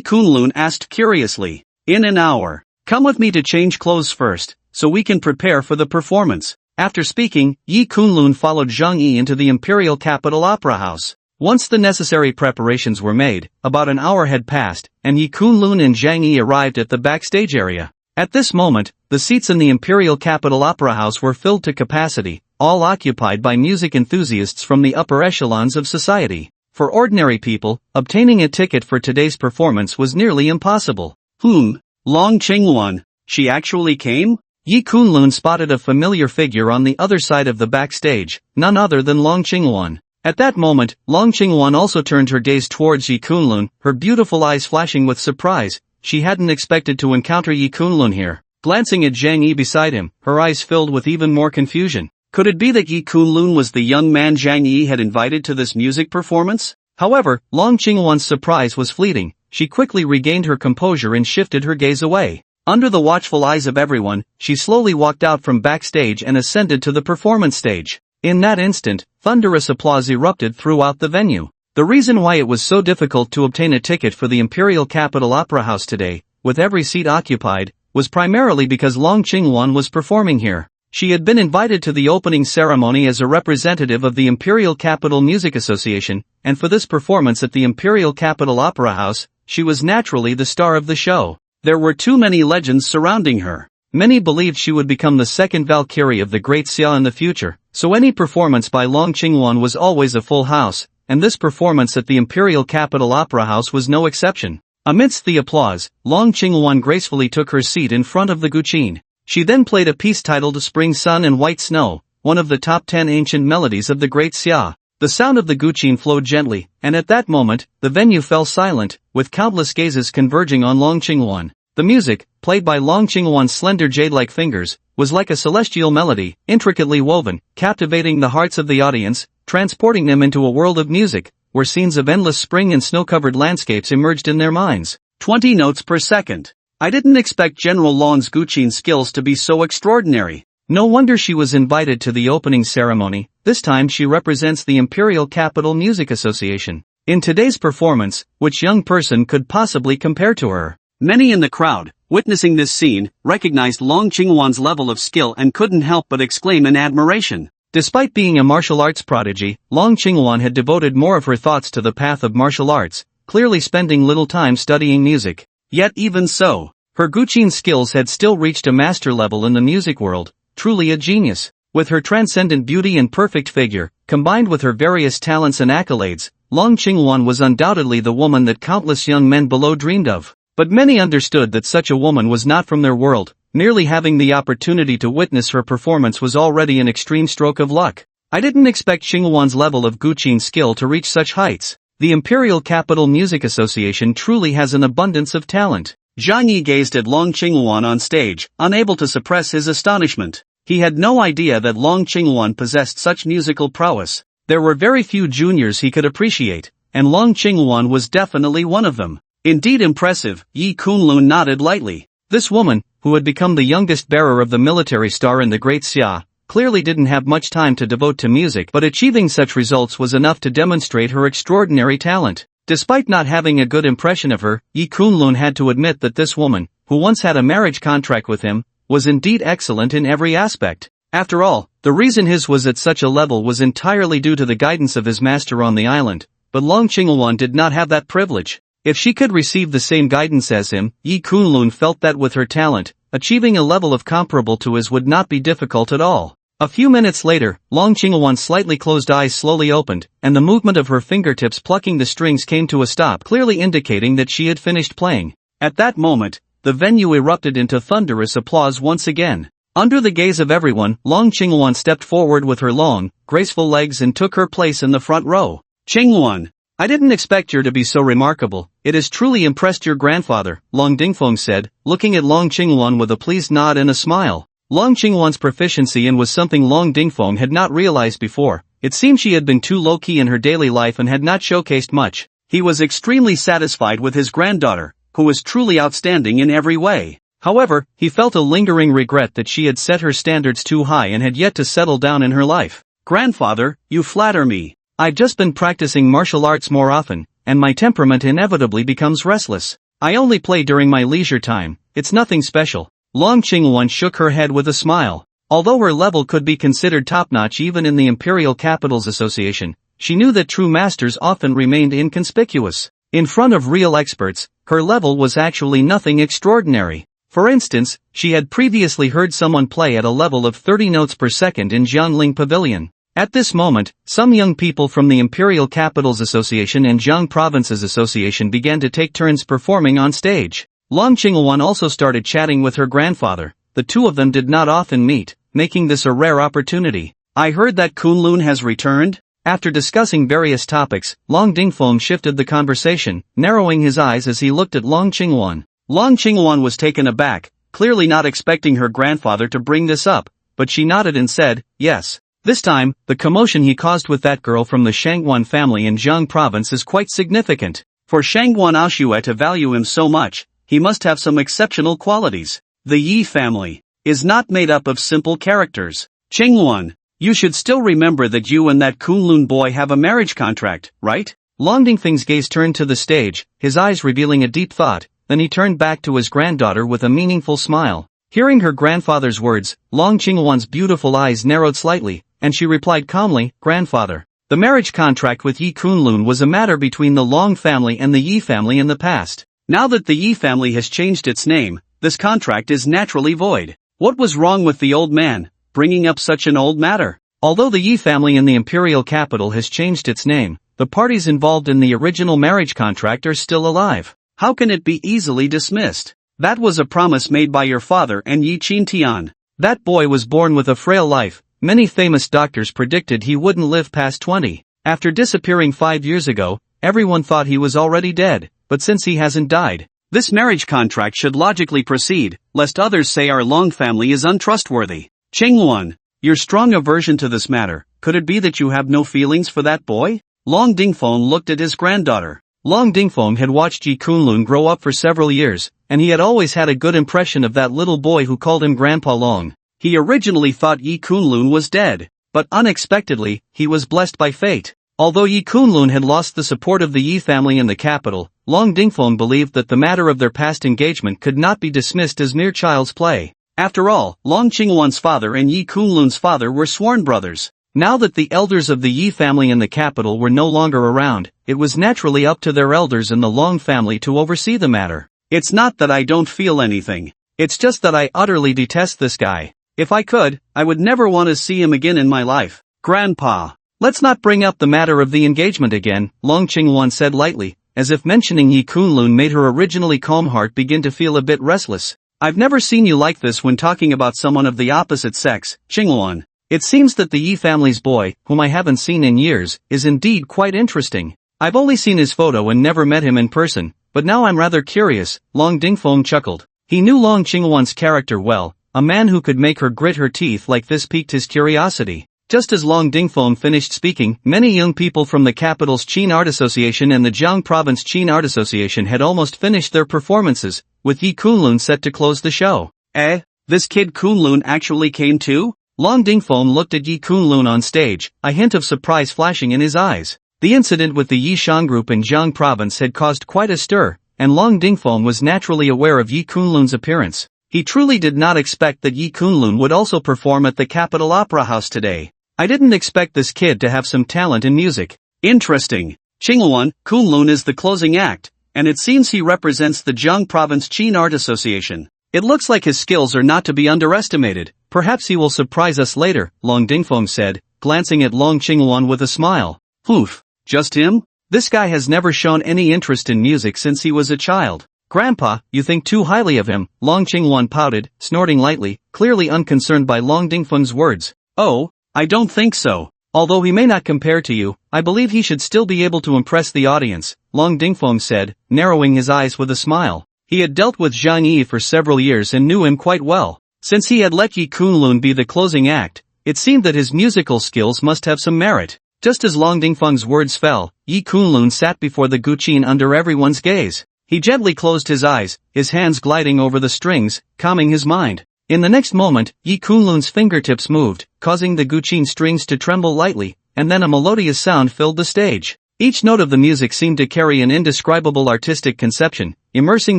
Kunlun asked curiously. "In an hour. Come with me to change clothes first, so we can prepare for the performance." After speaking, Yi Kunlun followed Jiang Yi into the Imperial Capital Opera House. Once the necessary preparations were made, about an hour had passed, and Yi Kunlun and Jiang Yi arrived at the backstage area. At this moment, the seats in the Imperial Capital Opera House were filled to capacity, all occupied by music enthusiasts from the upper echelons of society. For ordinary people, obtaining a ticket for today's performance was nearly impossible. Long Qingwan, she actually came? Yi Kunlun spotted a familiar figure on the other side of the backstage, none other than Long Qingwan. At that moment, Long Qingwan also turned her gaze towards Yi Kunlun, her beautiful eyes flashing with surprise. She hadn't expected to encounter Yi Kunlun here. Glancing at Jiang Yi beside him, her eyes filled with even more confusion. Could it be that Yi Kunlun was the young man Jiang Yi had invited to this music performance? However, Long Qingwan's surprise was fleeting. She quickly regained her composure and shifted her gaze away. Under the watchful eyes of everyone, she slowly walked out from backstage and ascended to the performance stage. In that instant, thunderous applause erupted throughout the venue. The reason why it was so difficult to obtain a ticket for the Imperial Capital Opera House today, with every seat occupied, was primarily because Long Qingwan was performing here. She had been invited to the opening ceremony as a representative of the Imperial Capital Music Association, and for this performance at the Imperial Capital Opera House, she was naturally the star of the show. There were too many legends surrounding her. Many believed she would become the second Valkyrie of the Great Xia in the future, so any performance by Long Qingwan was always a full house, and this performance at the Imperial Capital Opera House was no exception. Amidst the applause, Long Qingwan gracefully took her seat in front of the guqin. She then played a piece titled Spring Sun and White Snow, one of the top 10 ancient melodies of the Great Xia. The sound of the guqin flowed gently, and at that moment, the venue fell silent, with countless gazes converging on Long Qingwan. The music, played by Long Qingwan's slender jade-like fingers, was like a celestial melody, intricately woven, captivating the hearts of the audience, transporting them into a world of music, where scenes of endless spring and snow-covered landscapes emerged in their minds. 20 notes per second. I didn't expect General Long's guqin skills to be so extraordinary. No wonder she was invited to the opening ceremony. This time she represents the Imperial Capital Music Association. In today's performance, which young person could possibly compare to her? Many in the crowd, witnessing this scene, recognized Long Qingwan's level of skill and couldn't help but exclaim in admiration. Despite being a martial arts prodigy, Long Qingwan had devoted more of her thoughts to the path of martial arts, clearly spending little time studying music. Yet even so, her guqin skills had still reached a master level in the music world, truly a genius. With her transcendent beauty and perfect figure, combined with her various talents and accolades, Long Qingwan was undoubtedly the woman that countless young men below dreamed of. But many understood that such a woman was not from their world. Merely having the opportunity to witness her performance was already an extreme stroke of luck. I didn't expect Qingwan's level of guqin skill to reach such heights. The Imperial Capital Music Association truly has an abundance of talent. Jiang Yi gazed at Long Qingwan on stage, unable to suppress his astonishment. He had no idea that Long Qingwan possessed such musical prowess. There were very few juniors he could appreciate, and Long Qingwan was definitely one of them. Indeed impressive, Yi Kunlun nodded lightly. This woman, who had become the youngest bearer of the military star in the Great Xia, clearly didn't have much time to devote to music, but achieving such results was enough to demonstrate her extraordinary talent. Despite not having a good impression of her, Yi Kunlun had to admit that this woman, who once had a marriage contract with him, was indeed excellent in every aspect. After all, the reason his was at such a level was entirely due to the guidance of his master on the island, but Long Qingwan did not have that privilege. If she could receive the same guidance as him, Yi Kunlun felt that with her talent, achieving a level of comparable to his would not be difficult at all. A few minutes later, Long Qingwan's slightly closed eyes slowly opened, and the movement of her fingertips plucking the strings came to a stop, clearly indicating that she had finished playing. At that moment, the venue erupted into thunderous applause once again. Under the gaze of everyone, Long Qingwan stepped forward with her long, graceful legs and took her place in the front row. Qingwan, I didn't expect you to be so remarkable. It has truly impressed your grandfather, Long Dingfeng said, looking at Long Qingwan with a pleased nod and a smile. Long Qingwan's proficiency in was something Long Dingfeng had not realized before. It seemed she had been too low-key in her daily life and had not showcased much. He was extremely satisfied with his granddaughter, who was truly outstanding in every way. However, he felt a lingering regret that she had set her standards too high and had yet to settle down in her life. Grandfather, you flatter me. I've just been practicing martial arts more often, and my temperament inevitably becomes restless. I only play during my leisure time, it's nothing special. Long Qingwan shook her head with a smile. Although her level could be considered top-notch even in the Imperial Capitals Association, she knew that true masters often remained inconspicuous. In front of real experts, her level was actually nothing extraordinary. For instance, she had previously heard someone play at a level of 30 notes per second in Jiangling Pavilion. At this moment, some young people from the Imperial Capitals Association and Jiang Provinces Association began to take turns performing on stage. Long Qingwan also started chatting with her grandfather. The two of them did not often meet, making this a rare opportunity. I heard that Kunlun has returned? After discussing various topics, Long Dingfeng shifted the conversation, narrowing his eyes as he looked at Long Qingwan. Long Qingwan was taken aback, clearly not expecting her grandfather to bring this up, but she nodded and said, yes. This time, the commotion he caused with that girl from the Shangguan family in Jiang province is quite significant. For Shangguan Aoshue to value him so much, he must have some exceptional qualities. The Yi family is not made up of simple characters. Qingwan, you should still remember that you and that Kunlun boy have a marriage contract, right? Long Dingfeng's gaze turned to the stage, his eyes revealing a deep thought. Then he turned back to his granddaughter with a meaningful smile. Hearing her grandfather's words, Long Qingwan's beautiful eyes narrowed slightly, and she replied calmly, Grandfather, the marriage contract with Yi Kunlun was a matter between the Long family and the Yi family in the past. Now that the Yi family has changed its name, this contract is naturally void. What was wrong with the old man, bringing up such an old matter? Although the Yi family in the imperial capital has changed its name, the parties involved in the original marriage contract are still alive. How can it be easily dismissed? That was a promise made by your father and Yi Qintian. That boy was born with a frail life. Many famous doctors predicted he wouldn't live past 20. After disappearing 5 years ago, everyone thought he was already dead, but since he hasn't died, this marriage contract should logically proceed, lest others say our Long family is untrustworthy. Qingwan, your strong aversion to this matter, could it be that you have no feelings for that boy? Long Dingfeng looked at his granddaughter. Long Dingfeng had watched Yi Kunlun grow up for several years, and he had always had a good impression of that little boy who called him Grandpa Long. He originally thought Yi Kunlun was dead, but unexpectedly, he was blessed by fate. Although Yi Kunlun had lost the support of the Yi family in the capital, Long Dingfeng believed that the matter of their past engagement could not be dismissed as mere child's play. After all, Long Qingwan's father and Yi Kunlun's father were sworn brothers. Now that the elders of the Yi family in the capital were no longer around, it was naturally up to their elders in the Long family to oversee the matter. It's not that I don't feel anything. It's just that I utterly detest this guy. If I could, I would never want to see him again in my life. Grandpa, let's not bring up the matter of the engagement again, Long Qingwan said lightly, as if mentioning Yi Kunlun made her originally calm heart begin to feel a bit restless. I've never seen you like this when talking about someone of the opposite sex, Qingwan. It seems that the Yi family's boy, whom I haven't seen in years, is indeed quite interesting. I've only seen his photo and never met him in person, but now I'm rather curious, Long Dingfeng chuckled. He knew Long Qingwan's character well, a man who could make her grit her teeth like this piqued his curiosity. Just as Long Dingfeng finished speaking, many young people from the capital's Qin Art Association and the Jiang Province Qin Art Association had almost finished their performances, with Yi Kunlun set to close the show. This kid Kunlun actually came too? Long Dingfeng looked at Yi Kunlun on stage, a hint of surprise flashing in his eyes. The incident with the Yi Shan group in Jiang province had caused quite a stir, and Long Dingfeng was naturally aware of Yi Kunlun's appearance. He truly did not expect that Yi Kunlun would also perform at the Capital Opera House today. I didn't expect this kid to have some talent in music. Interesting. Qingwan, Kunlun is the closing act, and it seems he represents the Jiang Province Qin Art Association. It looks like his skills are not to be underestimated. Perhaps he will surprise us later, Long Dingfeng said, glancing at Long Qingwan with a smile. Oof, just him? This guy has never shown any interest in music since he was a child. Grandpa, you think too highly of him, Long Qingwan pouted, snorting lightly, clearly unconcerned by Long Dingfeng's words. Oh, I don't think so. Although he may not compare to you, I believe he should still be able to impress the audience, Long Dingfeng said, narrowing his eyes with a smile. He had dealt with Zhang Yi for several years and knew him quite well. Since he had let Yi Kunlun be the closing act, it seemed that his musical skills must have some merit. Just as Long Dingfeng's words fell, Yi Kunlun sat before the guqin under everyone's gaze. He gently closed his eyes, his hands gliding over the strings, calming his mind. In the next moment, Yi Kunlun's fingertips moved, causing the guqin strings to tremble lightly, and then a melodious sound filled the stage. Each note of the music seemed to carry an indescribable artistic conception, immersing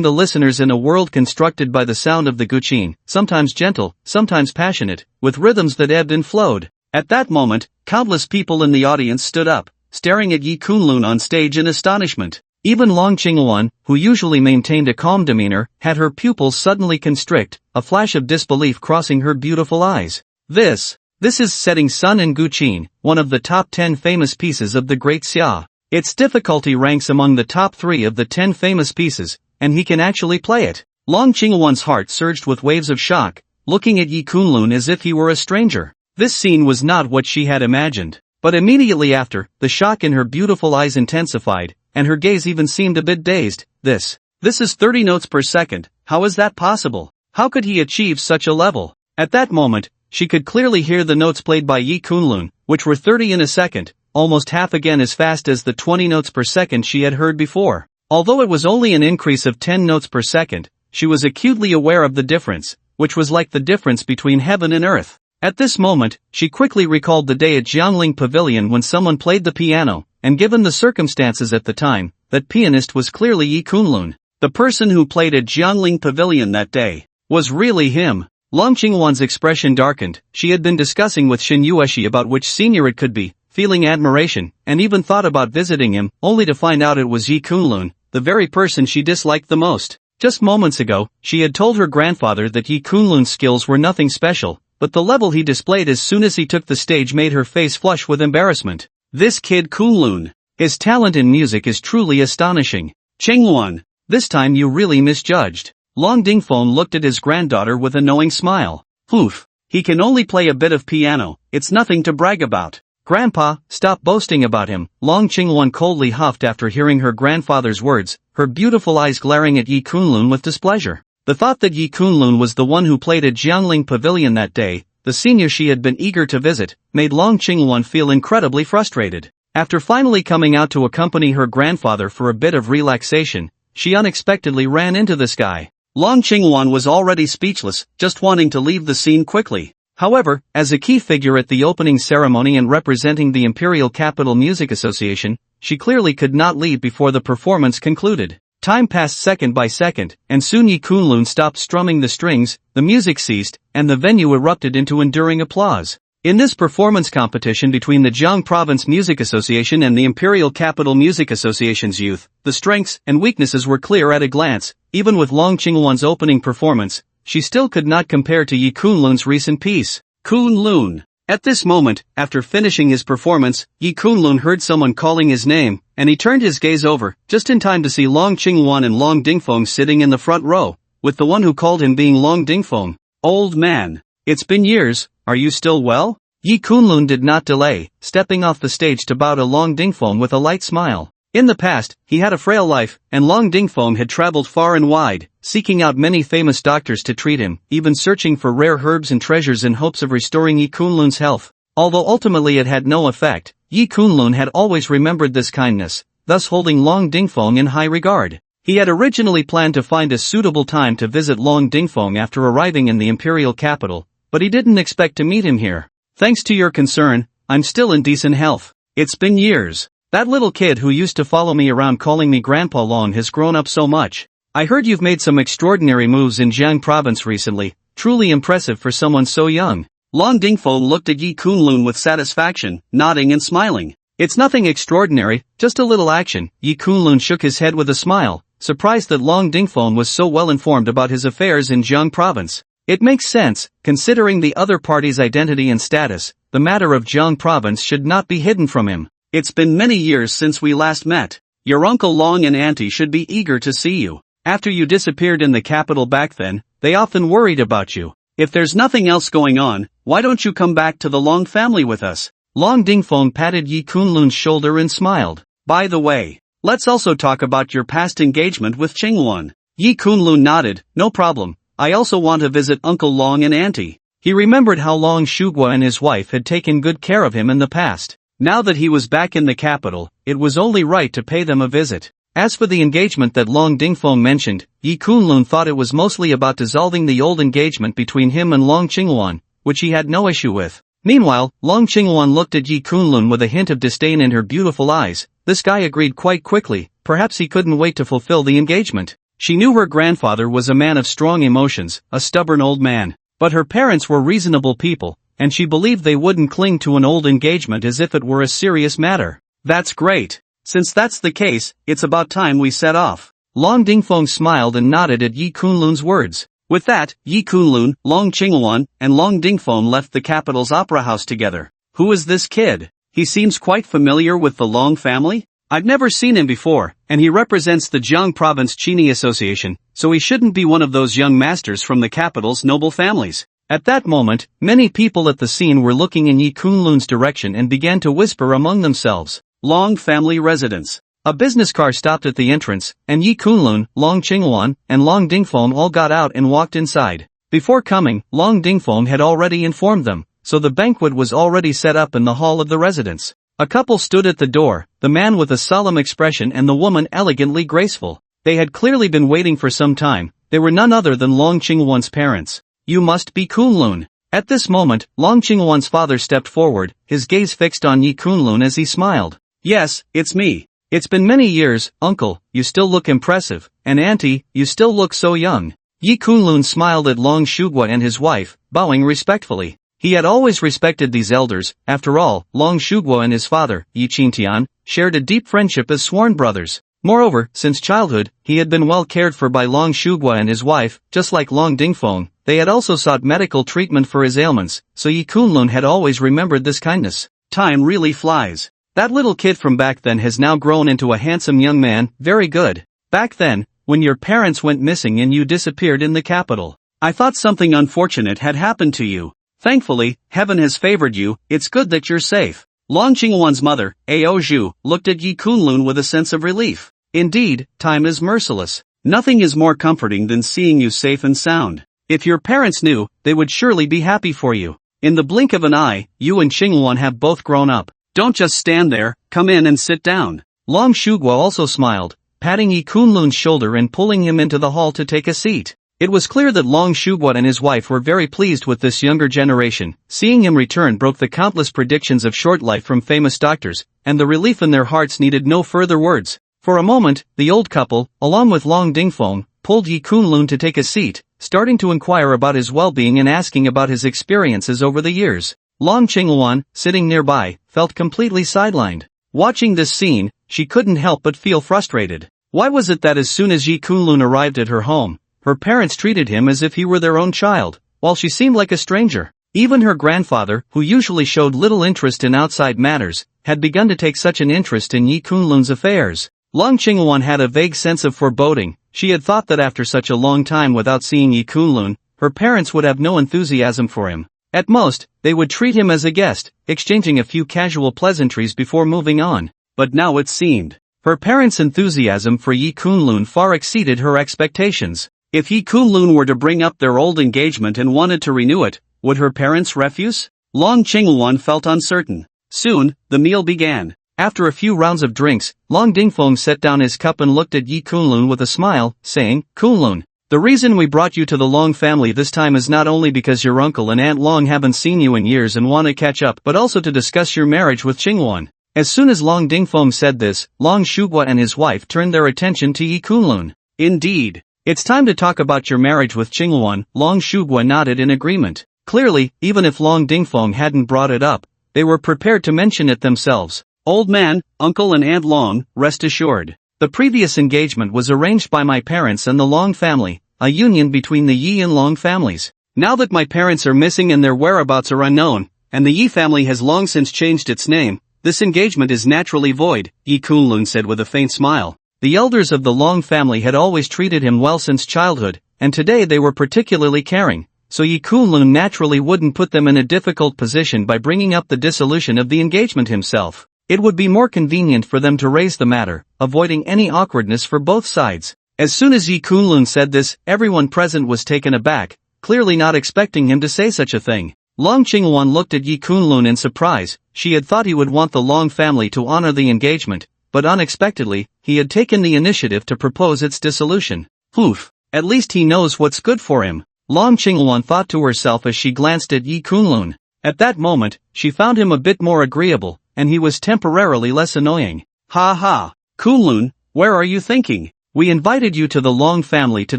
the listeners in a world constructed by the sound of the guqin, sometimes gentle, sometimes passionate, with rhythms that ebbed and flowed. At that moment, countless people in the audience stood up, staring at Yi Kunlun on stage in astonishment. Even Long Qingwan, who usually maintained a calm demeanor, had her pupils suddenly constrict, a flash of disbelief crossing her beautiful eyes. This is Setting Sun in Guqin, one of the top 10 famous pieces of the Great Xia. Its difficulty ranks among the top 3 of the 10 famous pieces, and he can actually play it. Long Qingwan's heart surged with waves of shock, looking at Yi Kunlun as if he were a stranger. This scene was not what she had imagined. But immediately after, the shock in her beautiful eyes intensified, and her gaze even seemed a bit dazed. This is 30 notes per second, how is that possible? How could he achieve such a level? At that moment, she could clearly hear the notes played by Yi Kunlun, which were 30 in a second, almost half again as fast as the 20 notes per second she had heard before. Although it was only an increase of 10 notes per second, she was acutely aware of the difference, which was like the difference between heaven and earth. At this moment, she quickly recalled the day at Jiangling Pavilion when someone played the piano, and given the circumstances at the time, that pianist was clearly Yi Kunlun. The person who played at Jiangling Pavilion that day was really him. Long Qingwan's expression darkened. She had been discussing with Shin Yueshi about which senior it could be, feeling admiration, and even thought about visiting him, only to find out it was Yi Kunlun, the very person she disliked the most. Just moments ago, she had told her grandfather that Yi Kunlun's skills were nothing special, but the level he displayed as soon as he took the stage made her face flush with embarrassment. This kid Kunlun, his talent in music is truly astonishing. Qingwan, this time you really misjudged. Long Dingfeng looked at his granddaughter with a knowing smile. Oof, he can only play a bit of piano, it's nothing to brag about. Grandpa, stop boasting about him. Long Qingwan coldly huffed after hearing her grandfather's words, her beautiful eyes glaring at Yi Kunlun with displeasure. The thought that Yi Kunlun was the one who played at Jiangling Pavilion that day, the senior she had been eager to visit, made Long Qingwan feel incredibly frustrated. After finally coming out to accompany her grandfather for a bit of relaxation, she unexpectedly ran into this guy. Long Qingwan was already speechless, just wanting to leave the scene quickly. However, as a key figure at the opening ceremony and representing the Imperial Capital Music Association, she clearly could not leave before the performance concluded. Time passed second by second, and soon Yi Kunlun stopped strumming the strings, the music ceased, and the venue erupted into enduring applause. In this performance competition between the Jiang Province Music Association and the Imperial Capital Music Association's youth, the strengths and weaknesses were clear at a glance. Even with Long Qingwan's opening performance, she still could not compare to Yi Kunlun's recent piece. Kunlun. At this moment, after finishing his performance, Yi Kunlun heard someone calling his name, and he turned his gaze over, just in time to see Long Qingwan and Long Dingfeng sitting in the front row, with the one who called him being Long Dingfeng. Old man, it's been years, are you still well? Yi Kunlun did not delay, stepping off the stage to bow to Long Dingfeng with a light smile. In the past, he had a frail life, and Long Dingfeng had traveled far and wide, seeking out many famous doctors to treat him, even searching for rare herbs and treasures in hopes of restoring Yi Kunlun's health. Although ultimately it had no effect, Yi Kunlun had always remembered this kindness, thus holding Long Dingfeng in high regard. He had originally planned to find a suitable time to visit Long Dingfeng after arriving in the imperial capital, but he didn't expect to meet him here. Thanks to your concern, I'm still in decent health. It's been years. That little kid who used to follow me around calling me Grandpa Long has grown up so much. I heard you've made some extraordinary moves in Jiang province recently, truly impressive for someone so young. Long Dingfeng looked at Yi Kunlun with satisfaction, nodding and smiling. It's nothing extraordinary, just a little action. Yi Kunlun shook his head with a smile, surprised that Long Dingfeng was so well informed about his affairs in Jiang province. It makes sense, considering the other party's identity and status, the matter of Jiang province should not be hidden from him. It's been many years since we last met. Your uncle Long and auntie should be eager to see you. After you disappeared in the capital back then, they often worried about you. If there's nothing else going on, why don't you come back to the Long family with us? Long Dingfeng patted Yi Kunlun's shoulder and smiled. By the way, let's also talk about your past engagement with Qingwan. Yi Kunlun nodded. No problem. I also want to visit Uncle Long and Auntie. He remembered how Long Shugua and his wife had taken good care of him in the past. Now that he was back in the capital, it was only right to pay them a visit. As for the engagement that Long Dingfeng mentioned, Yi Kunlun thought it was mostly about dissolving the old engagement between him and Long Qinghuan, which he had no issue with. Meanwhile, Long Qinghuan looked at Yi Kunlun with a hint of disdain in her beautiful eyes. This guy agreed quite quickly, perhaps he couldn't wait to fulfill the engagement. She knew her grandfather was a man of strong emotions, a stubborn old man. But her parents were reasonable people, and she believed they wouldn't cling to an old engagement as if it were a serious matter. That's great. Since that's the case, it's about time we set off. Long Dingfeng smiled and nodded at Yi Kunlun's words. With that, Yi Kunlun, Long Qinghuan, and Long Dingfeng left the capital's opera house together. Who is this kid? He seems quite familiar with the Long family? I've never seen him before, and he represents the Jiang Province Chini Association, so he shouldn't be one of those young masters from the capital's noble families. At that moment, many people at the scene were looking in Yi Kunlun's direction and began to whisper among themselves. Long family residence. A business car stopped at the entrance, and Yi Kunlun, Long Qinghuan, and Long Dingfeng all got out and walked inside. Before coming, Long Dingfeng had already informed them, so the banquet was already set up in the hall of the residence. A couple stood at the door, the man with a solemn expression and the woman elegantly graceful. They had clearly been waiting for some time. They were none other than Long Qinghuan's parents. You must be Kunlun. At this moment, Long Qinghuan's father stepped forward, his gaze fixed on Yi Kunlun as he smiled. Yes, it's me. It's been many years, uncle, you still look impressive, and auntie, you still look so young. Yi Kunlun smiled at Long Shugua and his wife, bowing respectfully. He had always respected these elders. After all, Long Shugua and his father, Yi Qingtian, shared a deep friendship as sworn brothers. Moreover, since childhood, he had been well cared for by Long Shugua and his wife. Just like Long Dingfeng, they had also sought medical treatment for his ailments, so Yi Kunlun had always remembered this kindness. Time really flies. That little kid from back then has now grown into a handsome young man. Very good. Back then, when your parents went missing and you disappeared in the capital, I thought something unfortunate had happened to you. Thankfully, heaven has favored you. It's good that you're safe. Long Qinghuan's mother, Ao Zhu, looked at Yi Kunlun with a sense of relief. Indeed, time is merciless. Nothing is more comforting than seeing you safe and sound. If your parents knew, they would surely be happy for you. In the blink of an eye, you and Qinghuan have both grown up. Don't just stand there, come in and sit down. Long Shugua also smiled, patting Yi Kunlun's shoulder and pulling him into the hall to take a seat. It was clear that Long Shugua and his wife were very pleased with this younger generation. Seeing him return broke the countless predictions of short life from famous doctors, and the relief in their hearts needed no further words. For a moment, the old couple, along with Long Dingfeng, pulled Yi Kunlun to take a seat, starting to inquire about his well-being and asking about his experiences over the years. Long Qinghuan, sitting nearby, felt completely sidelined. Watching this scene, she couldn't help but feel frustrated. Why was it that as soon as Yi Kunlun arrived at her home, her parents treated him as if he were their own child, while she seemed like a stranger? Even her grandfather, who usually showed little interest in outside matters, had begun to take such an interest in Yi Kunlun's affairs. Long Qinghuan had a vague sense of foreboding. She had thought that after such a long time without seeing Yi Kunlun, her parents would have no enthusiasm for him. At most, they would treat him as a guest, exchanging a few casual pleasantries before moving on. But now it seemed, her parents' enthusiasm for Yi Kunlun far exceeded her expectations. If Yi Kunlun were to bring up their old engagement and wanted to renew it, would her parents refuse? Long Qinghuan felt uncertain. Soon, the meal began. After a few rounds of drinks, Long Dingfeng set down his cup and looked at Yi Kunlun with a smile, saying, Kunlun, the reason we brought you to the Long family this time is not only because your uncle and Aunt Long haven't seen you in years and want to catch up, but also to discuss your marriage with Qinghuan. As soon as Long Dingfeng said this, Long Shugua and his wife turned their attention to Yi Kunlun. Indeed. It's time to talk about your marriage with Qinghuan. Long Shugua nodded in agreement. Clearly, even if Long Dingfeng hadn't brought it up, they were prepared to mention it themselves. Old man, uncle and Aunt Long, rest assured. The previous engagement was arranged by my parents and the Long family, a union between the Yi and Long families. Now that my parents are missing and their whereabouts are unknown, and the Yi family has long since changed its name, this engagement is naturally void, Yi Kunlun said with a faint smile. The elders of the Long family had always treated him well since childhood, and today they were particularly caring, so Yi Kunlun naturally wouldn't put them in a difficult position by bringing up the dissolution of the engagement himself. It would be more convenient for them to raise the matter, avoiding any awkwardness for both sides. As soon as Yi Kunlun said this, everyone present was taken aback. clearly not expecting him to say such a thing. Long Qingwan looked at Yi Kunlun in surprise. She had thought he would want the Long family to honor the engagement, but unexpectedly, he had taken the initiative to propose its dissolution. Oof, at least he knows what's good for him, Long Qingwan thought to herself as she glanced at Yi Kunlun. At that moment, she found him a bit more agreeable, and he was temporarily less annoying. Ha ha, Kunlun, where are you thinking? We invited you to the Long family to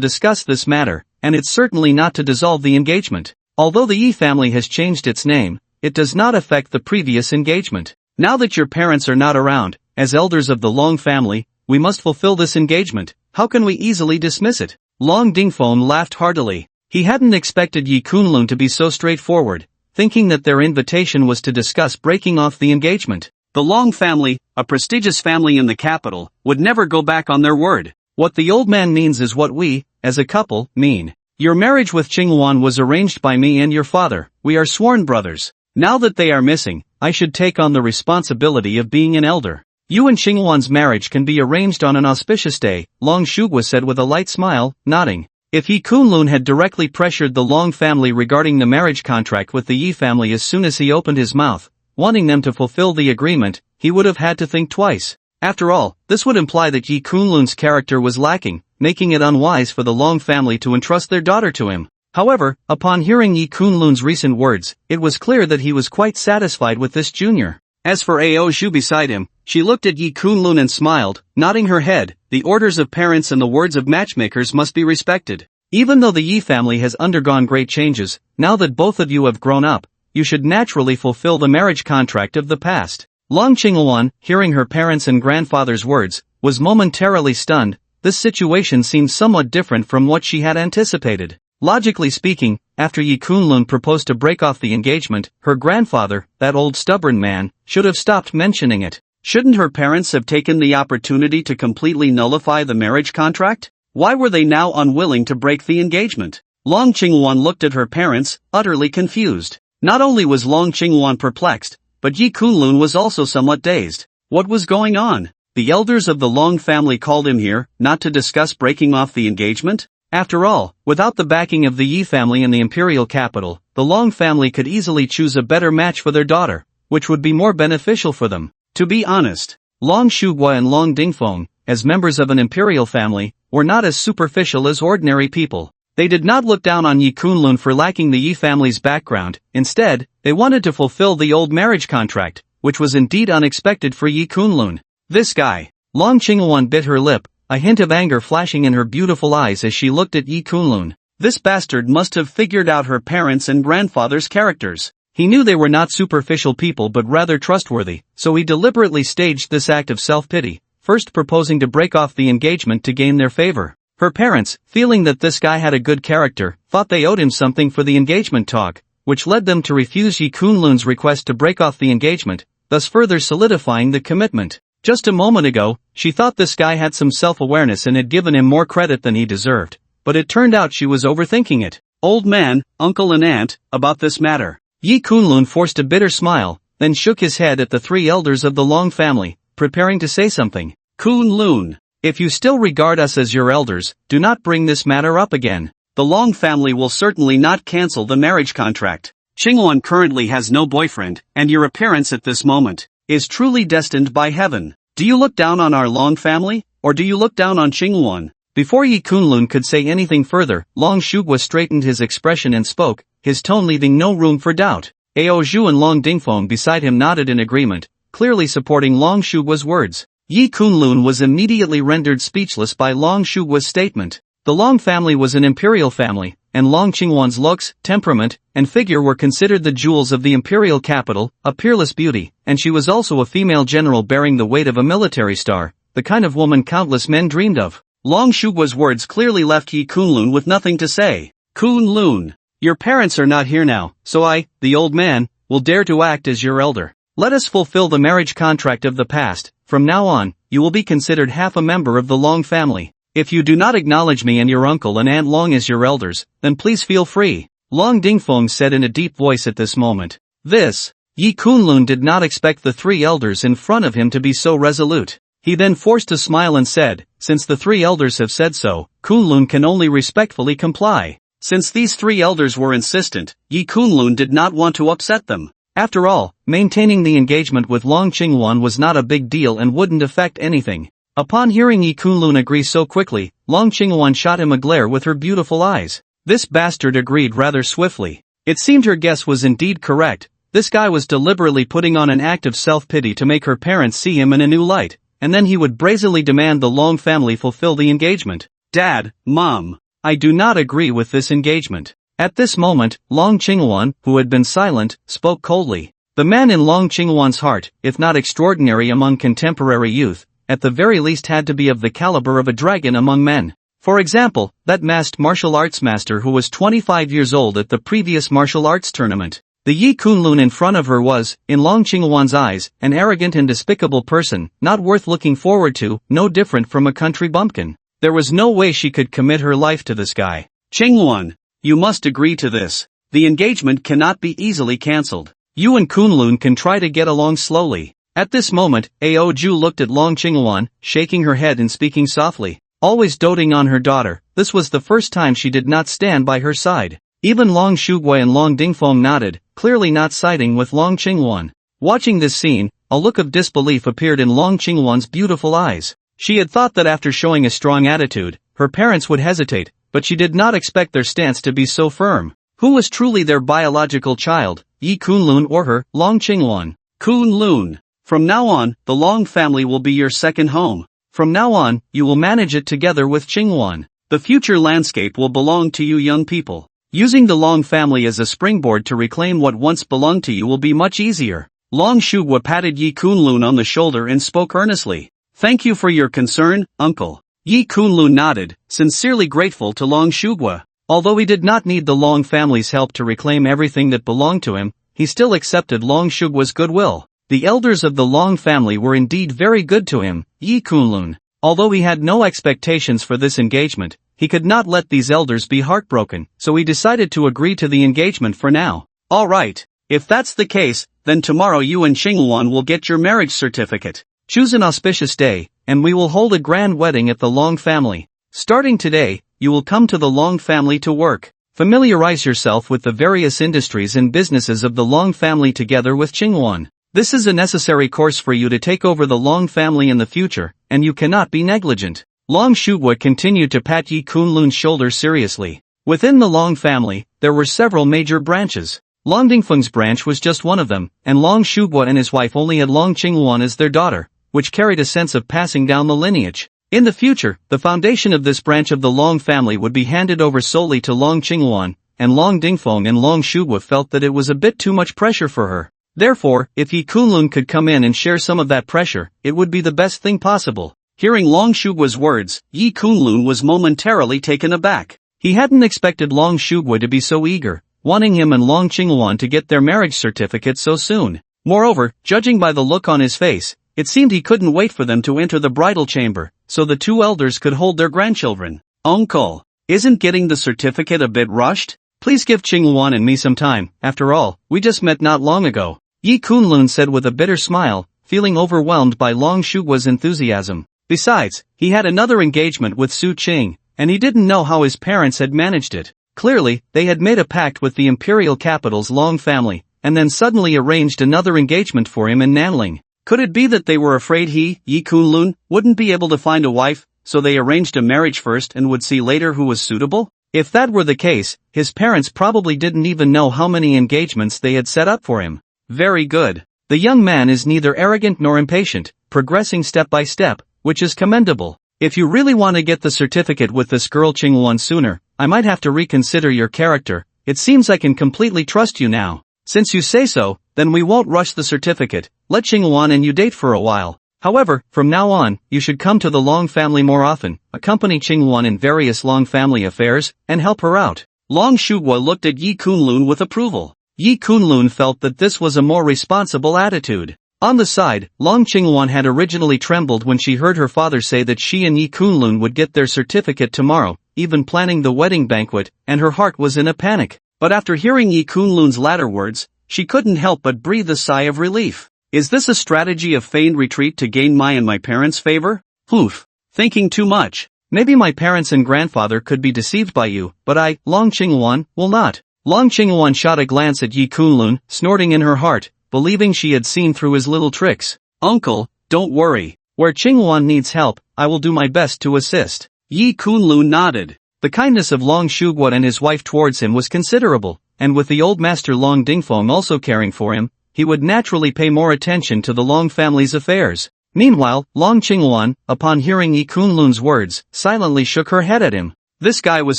discuss this matter, and it's certainly not to dissolve the engagement. Although the Yi family has changed its name, it does not affect the previous engagement. Now that your parents are not around, as elders of the Long family, we must fulfill this engagement. How can we easily dismiss it? Long Dingfeng laughed heartily. He hadn't expected Yi Kunlun to be so straightforward, thinking that their invitation was to discuss breaking off the engagement. The Long family, a prestigious family in the capital, would never go back on their word. What the old man means is what we, as a couple, mean. Your marriage with Qingwan was arranged by me and your father. We are sworn brothers. Now that they are missing, I should take on the responsibility of being an elder. You and Qingwan's marriage can be arranged on an auspicious day, Long Shugwa said with a light smile, nodding. If Yi Kunlun had directly pressured the Long family regarding the marriage contract with the Yi family as soon as he opened his mouth, wanting them to fulfill the agreement, he would have had to think twice. After all, this would imply that Yi Kunlun's character was lacking, making it unwise for the Long family to entrust their daughter to him. However, upon hearing Yi Kunlun's recent words, it was clear that he was quite satisfied with this junior. As for Ao Zhu beside him, she looked at Yi Kunlun and smiled, nodding her head. The orders of parents and the words of matchmakers must be respected. Even though the Yi family has undergone great changes, now that both of you have grown up, you should naturally fulfill the marriage contract of the past. Long Qingwan, hearing her parents' and grandfather's words, was momentarily stunned. This situation seemed somewhat different from what she had anticipated. Logically speaking, after Yi Kunlun proposed to break off the engagement, her grandfather, that old stubborn man, should have stopped mentioning it. Shouldn't her parents have taken the opportunity to completely nullify the marriage contract? Why were they now unwilling to break the engagement? Long Qingwan looked at her parents, utterly confused. Not only was Long Qingwan perplexed, but Yi Kunlun was also somewhat dazed. What was going on? The elders of the Long family called him here, not to discuss breaking off the engagement? After all, without the backing of the Yi family in the imperial capital, the Long family could easily choose a better match for their daughter, which would be more beneficial for them. To be honest, Long Shugwa and Long Dingfeng, as members of an imperial family, were not as superficial as ordinary people. They did not look down on Yi Kunlun for lacking the Yi family's background. Instead, they wanted to fulfill the old marriage contract, which was indeed unexpected for Yi Kunlun. This guy. Long Qingwan bit her lip, a hint of anger flashing in her beautiful eyes as she looked at Yi Kunlun. This bastard must have figured out her parents' and grandfather's characters. He knew they were not superficial people but rather trustworthy, so he deliberately staged this act of self-pity, first proposing to break off the engagement to gain their favor. Her parents, feeling that this guy had a good character, thought they owed him something for the engagement talk, which led them to refuse Yi Kunlun's request to break off the engagement, thus further solidifying the commitment. Just a moment ago, she thought this guy had some self-awareness and had given him more credit than he deserved, but it turned out she was overthinking it. Old man, uncle and aunt, about this matter. Yi Kunlun forced a bitter smile, then shook his head at the three elders of the Long family, preparing to say something. Kunlun, if you still regard us as your elders, do not bring this matter up again. The Long family will certainly not cancel the marriage contract. Qingwan currently has no boyfriend, and your appearance at this moment is truly destined by heaven. Do you look down on our Long family, or do you look down on Qingwan? Before Yi Kunlun could say anything further, Long Shugwa straightened his expression and spoke, his tone leaving no room for doubt. Ao Zhu and Long Dingfeng beside him nodded in agreement, clearly supporting Long Shugwa's words. Yi Kunlun was immediately rendered speechless by Long Shugwa's statement. The Long family was an imperial family, and Long Qingwan's looks, temperament, and figure were considered the jewels of the imperial capital, a peerless beauty, and she was also a female general bearing the weight of a military star, the kind of woman countless men dreamed of. Long Shugwa's words clearly left Yi Kunlun with nothing to say. Kunlun, your parents are not here now, so I, the old man, will dare to act as your elder. Let us fulfill the marriage contract of the past. From now on, you will be considered half a member of the Long family. If you do not acknowledge me and your uncle and Aunt Long as your elders, then please feel free. Long Dingfeng said in a deep voice at this moment. Yi Kunlun did not expect the three elders in front of him to be so resolute. He then forced a smile and said, since the three elders have said so, Kunlun can only respectfully comply. Since these three elders were insistent, Yi Kunlun did not want to upset them. After all, maintaining the engagement with Long Qingwan was not a big deal and wouldn't affect anything. Upon hearing Yi Kunlun agree so quickly, Long Qingwan shot him a glare with her beautiful eyes. This bastard agreed rather swiftly. It seemed her guess was indeed correct. This guy was deliberately putting on an act of self-pity to make her parents see him in a new light, and then he would brazenly demand the Long family fulfill the engagement. Dad, Mom, I do not agree with this engagement. At this moment, Long Qingwan, who had been silent, spoke coldly. The man in Long Qingwan's heart, if not extraordinary among contemporary youth, at the very least had to be of the caliber of a dragon among men. For example, that masked martial arts master who was 25 years old at the previous martial arts tournament. The Yi Kunlun in front of her was, in Long Qingwan's eyes, an arrogant and despicable person, not worth looking forward to, no different from a country bumpkin. There was no way she could commit her life to this guy. Qingwan, you must agree to this. The engagement cannot be easily cancelled. You and Kunlun can try to get along slowly. At this moment, Ao Ju looked at Long Qingwan, shaking her head and speaking softly. Always doting on her daughter, this was the first time she did not stand by her side. Even Long Shugui and Long Dingfeng nodded, clearly not siding with Long Qingwan. Watching this scene, a look of disbelief appeared in Long Qingwan's beautiful eyes. She had thought that after showing a strong attitude, her parents would hesitate, but she did not expect their stance to be so firm. Who was truly their biological child, Yi Kunlun or her, Long Qingwan? Kunlun. From now on, the Long family will be your second home. From now on, you will manage it together with Qingwan. The future landscape will belong to you young people. Using the Long family as a springboard to reclaim what once belonged to you will be much easier. Long Shugua patted Yi Kunlun on the shoulder and spoke earnestly. Thank you for your concern, uncle. Yi Kunlun nodded, sincerely grateful to Long Shugua. Although he did not need the Long family's help to reclaim everything that belonged to him, he still accepted Long Shugua's goodwill. The elders of the Long family were indeed very good to him, Yi Kunlun. Although he had no expectations for this engagement, he could not let these elders be heartbroken, so he decided to agree to the engagement for now. Alright, if that's the case, then tomorrow you and Qingwan will get your marriage certificate. Choose an auspicious day, and we will hold a grand wedding at the Long family. Starting today, you will come to the Long family to work. Familiarize yourself with the various industries and businesses of the Long family together with Qingwan. This is a necessary course for you to take over the Long family in the future, and you cannot be negligent. Long Shugua continued to pat Yi Kunlun's shoulder seriously. Within the Long family, there were several major branches. Long Dingfeng's branch was just one of them, and Long Shugua and his wife only had Long Qingwan as their daughter, which carried a sense of passing down the lineage. In the future, the foundation of this branch of the Long family would be handed over solely to Long Qingwan, and Long Dingfeng and Long Shugua felt that it was a bit too much pressure for her. Therefore, if Yi Kunlun could come in and share some of that pressure, it would be the best thing possible. Hearing Long Shugua's words, Yi Kunlun was momentarily taken aback. He hadn't expected Long Shugua to be so eager, wanting him and Long Qingwan to get their marriage certificate so soon. Moreover, judging by the look on his face, it seemed he couldn't wait for them to enter the bridal chamber, so the two elders could hold their grandchildren. Uncle, isn't getting the certificate a bit rushed? Please give Qingwan and me some time, after all, we just met not long ago. Yi Kunlun said with a bitter smile, feeling overwhelmed by Long Shugua's enthusiasm. Besides, he had another engagement with Su Qing, and he didn't know how his parents had managed it. Clearly, they had made a pact with the imperial capital's Long family, and then suddenly arranged another engagement for him in Nanling. Could it be that they were afraid he, Yi Kunlun, wouldn't be able to find a wife, so they arranged a marriage first and would see later who was suitable? If that were the case, his parents probably didn't even know how many engagements they had set up for him. Very good. The young man is neither arrogant nor impatient, progressing step by step, which is commendable. If you really want to get the certificate with this girl Qingwan sooner, I might have to reconsider your character. It seems I can completely trust you now. Since you say so, then we won't rush the certificate. Let Qingwan and you date for a while. However, from now on, you should come to the Long family more often, accompany Qingwan in various Long family affairs, and help her out. Long Shugua looked at Yi Kunlun with approval. Yi Kunlun felt that this was a more responsible attitude. On the side, Long Qingwan had originally trembled when she heard her father say that she and Yi Kunlun would get their certificate tomorrow, even planning the wedding banquet, and her heart was in a panic. But after hearing Yi Kunlun's latter words, she couldn't help but breathe a sigh of relief. Is this a strategy of feigned retreat to gain my and my parents' favor? Oof. Thinking too much. Maybe my parents and grandfather could be deceived by you, but I, Long Qingwan, will not. Long Qingwan shot a glance at Yi Kunlun, snorting in her heart, believing she had seen through his little tricks. Uncle, don't worry. Where Qingwan needs help, I will do my best to assist. Yi Kunlun nodded. The kindness of Long Shuguan and his wife towards him was considerable, and with the old master Long Dingfeng also caring for him, he would naturally pay more attention to the Long family's affairs. Meanwhile, Long Qingwan, upon hearing Yi Kunlun's words, silently shook her head at him. This guy was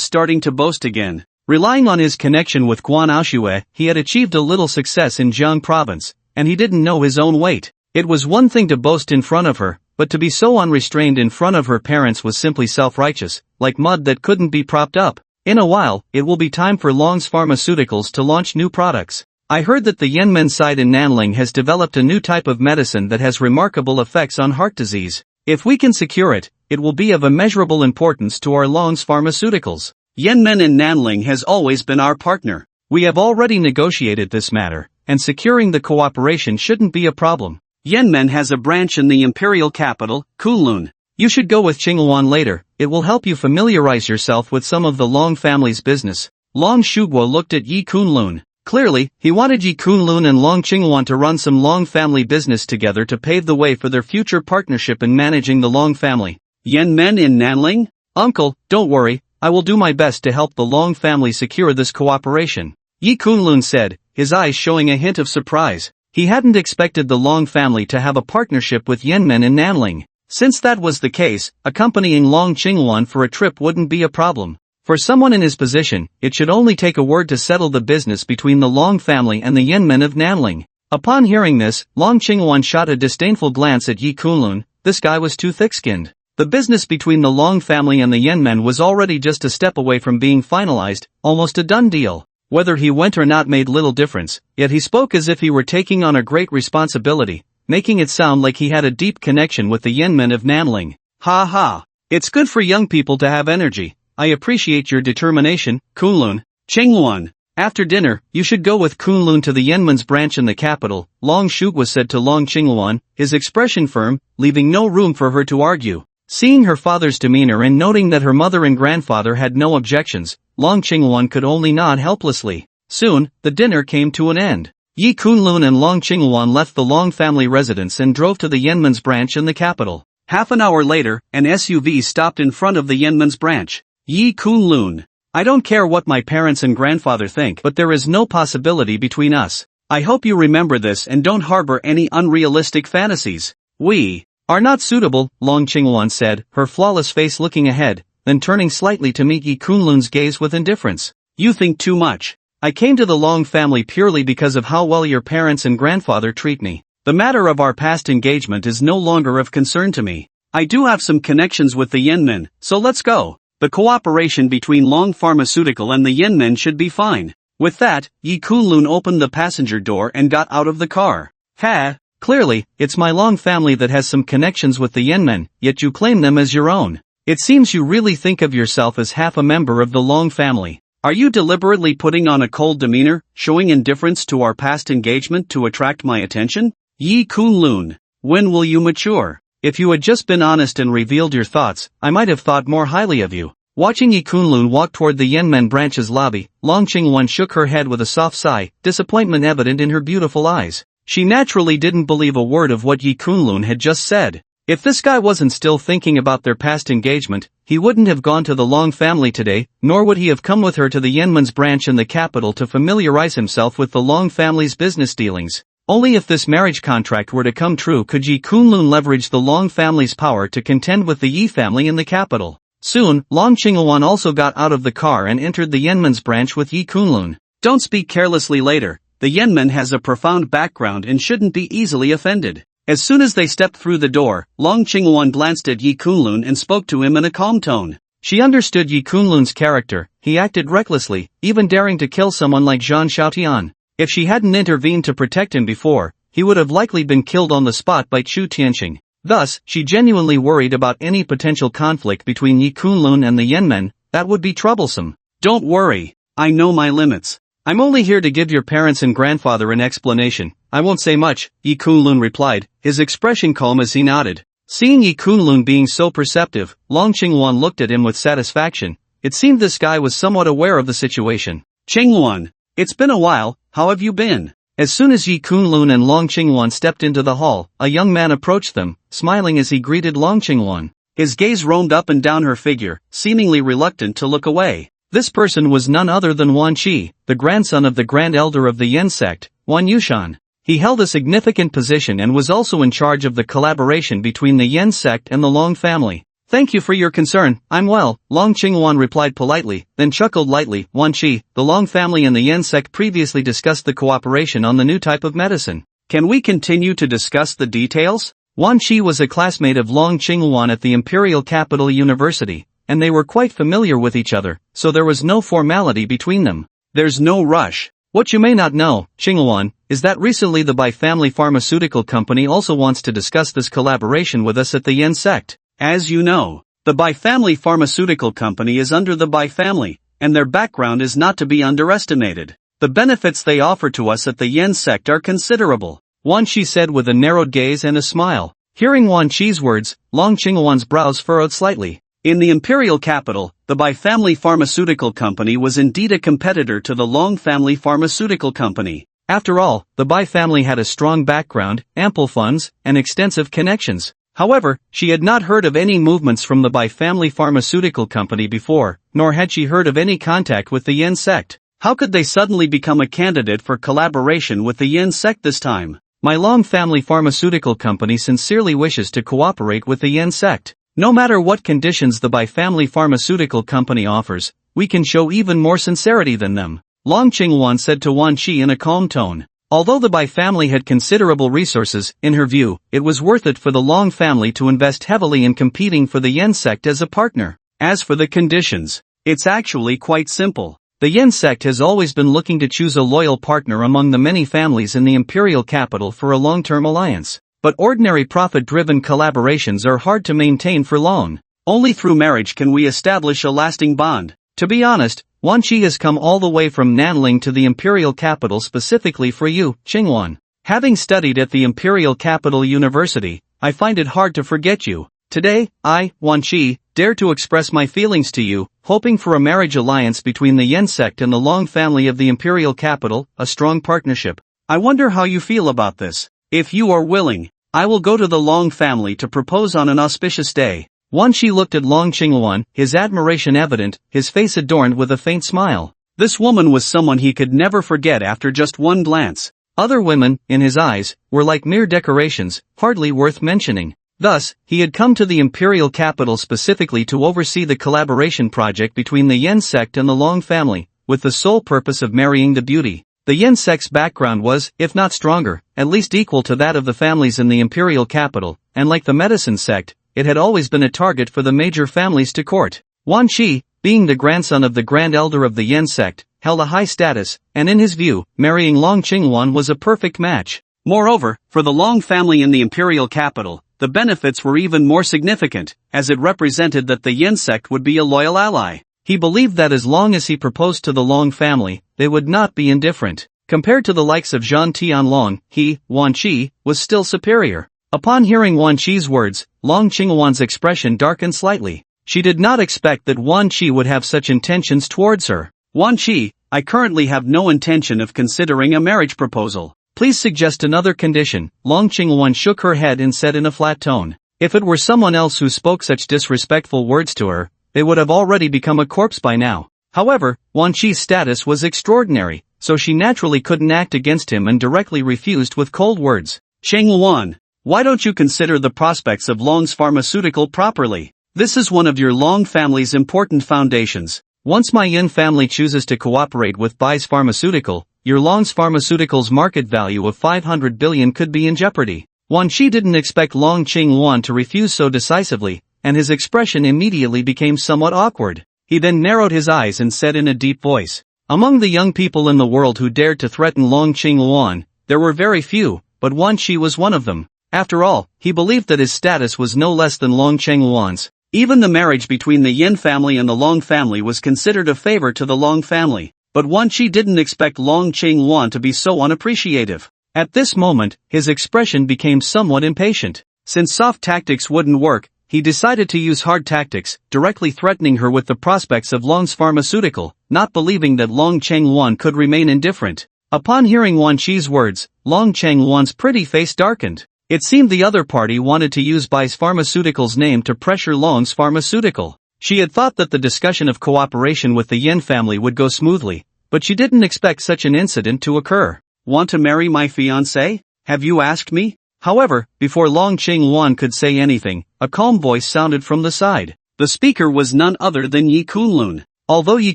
starting to boast again. Relying on his connection with Guan Aoshue, he had achieved a little success in Jiang province, and he didn't know his own weight. It was one thing to boast in front of her, but to be so unrestrained in front of her parents was simply self-righteous, like mud that couldn't be propped up. In a while, it will be time for Long's Pharmaceuticals to launch new products. I heard that the Yanmen side in Nanling has developed a new type of medicine that has remarkable effects on heart disease. If we can secure it, it will be of immeasurable importance to our Long's Pharmaceuticals. Yanmen in Nanling has always been our partner. We have already negotiated this matter, and securing the cooperation shouldn't be a problem. Yanmen has a branch in the imperial capital, Kunlun. You should go with Qingwan later, it will help you familiarize yourself with some of the Long family's business. Long Shuguo looked at Yi Kunlun. Clearly, he wanted Yi Kunlun and Long Qingwan to run some Long family business together to pave the way for their future partnership in managing the Long family. Yanmen in Nanling? Uncle, don't worry, I will do my best to help the Long family secure this cooperation. Yi Kunlun said, his eyes showing a hint of surprise. He hadn't expected the Long family to have a partnership with Yanmen in Nanling. Since that was the case, accompanying Long Qingwan for a trip wouldn't be a problem. For someone in his position, it should only take a word to settle the business between the Long family and the Yanmen of Nanling. Upon hearing this, Long Qingwan shot a disdainful glance at Yi Kunlun. This guy was too thick-skinned. The business between the Long family and the Yanmen was already just a step away from being finalized, almost a done deal. Whether he went or not made little difference, yet he spoke as if he were taking on a great responsibility, making it sound like he had a deep connection with the Yanmen of Nanling. Ha ha. It's good for young people to have energy. I appreciate your determination, Kunlun. Qingwan. After dinner, you should go with Kunlun to the Yanmen's branch in the capital, Long Shuguo said to Long Qingwan, his expression firm, leaving no room for her to argue. Seeing her father's demeanor and noting that her mother and grandfather had no objections, Long Qingwan could only nod helplessly. Soon, the dinner came to an end. Yi Kunlun and Long Qingwan left the Long family residence and drove to the Yanmen's branch in the capital. Half an hour later, an SUV stopped in front of the Yanmen's branch. Yi Kunlun. I don't care what my parents and grandfather think, but there is no possibility between us. I hope you remember this and don't harbor any unrealistic fantasies. We are not suitable, Long Qingwan said, her flawless face looking ahead, then turning slightly to meet Yi Kunlun's gaze with indifference. You think too much. I came to the Long family purely because of how well your parents and grandfather treat me. The matter of our past engagement is no longer of concern to me. I do have some connections with the Yanmen, so let's go. The cooperation between Long Pharmaceutical and the Yanmen should be fine. With that, Yi Kunlun opened the passenger door and got out of the car. Ha! Clearly, it's my Long family that has some connections with the Yanmen, yet you claim them as your own. It seems you really think of yourself as half a member of the Long family. Are you deliberately putting on a cold demeanor, showing indifference to our past engagement to attract my attention? Yi Kunlun, when will you mature? If you had just been honest and revealed your thoughts, I might have thought more highly of you. Watching Yi Kunlun walk toward the Yanmen branch's lobby, Long Qingwan shook her head with a soft sigh, disappointment evident in her beautiful eyes. She naturally didn't believe a word of what Yi Kunlun had just said. If this guy wasn't still thinking about their past engagement, he wouldn't have gone to the Long family today, nor would he have come with her to the Yanmen's branch in the capital to familiarize himself with the Long family's business dealings. Only if this marriage contract were to come true could Yi Kunlun leverage the Long family's power to contend with the Yi family in the capital. Soon, Long Qingwan also got out of the car and entered the Yanmen's branch with Yi Kunlun. Don't speak carelessly later. The Yanmen has a profound background and shouldn't be easily offended. As soon as they stepped through the door, Long Qingwan glanced at Yi Kunlun and spoke to him in a calm tone. She understood Yi Kunlun's character. He acted recklessly, even daring to kill someone like Zhang Xiaotian. If she hadn't intervened to protect him before, he would have likely been killed on the spot by Chu Tianqing. Thus, she genuinely worried about any potential conflict between Yi Kunlun and the Yanmen. That would be troublesome. Don't worry, I know my limits. I'm only here to give your parents and grandfather an explanation. I won't say much, Yi Kunlun replied, his expression calm as he nodded. Seeing Yi Kunlun being so perceptive, Long Qingwan looked at him with satisfaction. It seemed this guy was somewhat aware of the situation. Qingwan, it's been a while, how have you been? As soon as Yi Kunlun and Long Qingwan stepped into the hall, a young man approached them, smiling as he greeted Long Qingwan. His gaze roamed up and down her figure, seemingly reluctant to look away. This person was none other than Wan Qi, the grandson of the Grand Elder of the Yen sect, Wan Yushan. He held a significant position and was also in charge of the collaboration between the Yen sect and the Long family. Thank you for your concern, I'm well, Long Qingwan replied politely, then chuckled lightly. Wan Qi, the Long family and the Yen sect previously discussed the cooperation on the new type of medicine. Can we continue to discuss the details? Wan Qi was a classmate of Long Qingwan at the Imperial Capital University, and they were quite familiar with each other, so there was no formality between them. There's no rush. What you may not know, Qingwan, is that recently the Bai Family Pharmaceutical Company also wants to discuss this collaboration with us at the Yen sect. As you know, the Bai Family Pharmaceutical Company is under the Bai family, and their background is not to be underestimated. The benefits they offer to us at the Yen sect are considerable, Wan Qi said with a narrowed gaze and a smile. Hearing Wan Qi's words, Long Qingwan's brows furrowed slightly. In the imperial capital, the Bai Family Pharmaceutical Company was indeed a competitor to the Long Family Pharmaceutical Company. After all, the Bai family had a strong background, ample funds, and extensive connections. However, she had not heard of any movements from the Bai Family Pharmaceutical Company before, nor had she heard of any contact with the Yen sect. How could they suddenly become a candidate for collaboration with the Yen sect this time? My Long Family Pharmaceutical Company sincerely wishes to cooperate with the Yen sect. No matter what conditions the Bai Family Pharmaceutical Company offers, we can show even more sincerity than them, Long Qingwan said to Wan Qi in a calm tone. Although the Bai family had considerable resources, in her view, it was worth it for the Long family to invest heavily in competing for the Yen sect as a partner. As for the conditions, it's actually quite simple. The Yen sect has always been looking to choose a loyal partner among the many families in the imperial capital for a long-term alliance. But ordinary profit-driven collaborations are hard to maintain for long. Only through marriage can we establish a lasting bond. To be honest, Wan Qi has come all the way from Nanling to the imperial capital specifically for you, Qingwan. Having studied at the imperial capital university, I find it hard to forget you. Today, I, Wan Qi, dare to express my feelings to you, hoping for a marriage alliance between the Yen sect and the Long family of the imperial capital, a strong partnership. I wonder how you feel about this. If you are willing, I will go to the Long family to propose on an auspicious day. Wan Qi looked at Long Qingwan, his admiration evident, his face adorned with a faint smile. This woman was someone he could never forget after just one glance. Other women, in his eyes, were like mere decorations, hardly worth mentioning. Thus, he had come to the imperial capital specifically to oversee the collaboration project between the Yen sect and the Long family, with the sole purpose of marrying the beauty. The Yen sect's background was, if not stronger, at least equal to that of the families in the imperial capital, and like the medicine sect, it had always been a target for the major families to court. Wan Qi, being the grandson of the Grand Elder of the Yen sect, held a high status, and in his view, marrying Long Qingwan was a perfect match. Moreover, for the Long family in the imperial capital, the benefits were even more significant, as it represented that the Yen sect would be a loyal ally. He believed that as long as he proposed to the Long family, they would not be indifferent. Compared to the likes of Zhan Tianlong, he, Wan Qi, was still superior. Upon hearing Wan Qi's words, Long Qingwan's expression darkened slightly. She did not expect that Wan Qi would have such intentions towards her. Wan Qi, I currently have no intention of considering a marriage proposal. Please suggest another condition. Long Qingwan shook her head and said in a flat tone. If it were someone else who spoke such disrespectful words to her, they would have already become a corpse by now. However, Wan Qi's status was extraordinary, so she naturally couldn't act against him and directly refused with cold words. Qingwan, why don't you consider the prospects of Long's pharmaceutical properly? This is one of your Long family's important foundations. Once my Yin family chooses to cooperate with Bai's pharmaceutical, your Long's pharmaceutical's market value of 500 billion could be in jeopardy. Wan Qi didn't expect Long Qingwan to refuse so decisively, and his expression immediately became somewhat awkward. He then narrowed his eyes and said in a deep voice, among the young people in the world who dared to threaten Long Qingwan, there were very few, but Wan Qi was one of them. After all, he believed that his status was no less than Long Qingwan's. Even the marriage between the Yin family and the Long family was considered a favor to the Long family, but Wan Qi didn't expect Long Qingwan to be so unappreciative. At this moment, his expression became somewhat impatient. Since soft tactics wouldn't work, he decided to use hard tactics, directly threatening her with the prospects of Long's pharmaceutical, not believing that Long Cheng-Wan could remain indifferent. Upon hearing Wan Chi's words, Long Cheng-Wan's pretty face darkened. It seemed the other party wanted to use Bai's pharmaceutical's name to pressure Long's pharmaceutical. She had thought that the discussion of cooperation with the Yin family would go smoothly, but she didn't expect such an incident to occur. Want to marry my fiancé? Have you asked me? However, before Long Cheng-Wan could say anything, a calm voice sounded from the side. The speaker was none other than Yi Kunlun. Although Yi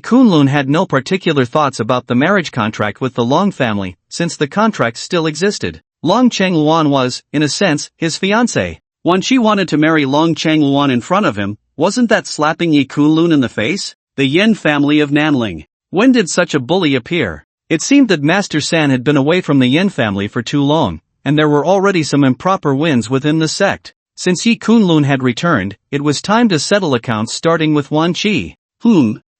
Kunlun had no particular thoughts about the marriage contract with the Long family, since the contract still existed, Long Cheng-Wan was, in a sense, his fiancé. When she wanted to marry Long Cheng-Wan in front of him, wasn't that slapping Yi Kunlun in the face? The Yin family of Nanling. When did such a bully appear? It seemed that Master San had been away from the Yin family for too long, and there were already some improper winds within the sect. Since Yi Kunlun had returned, it was time to settle accounts starting with Wan Chi.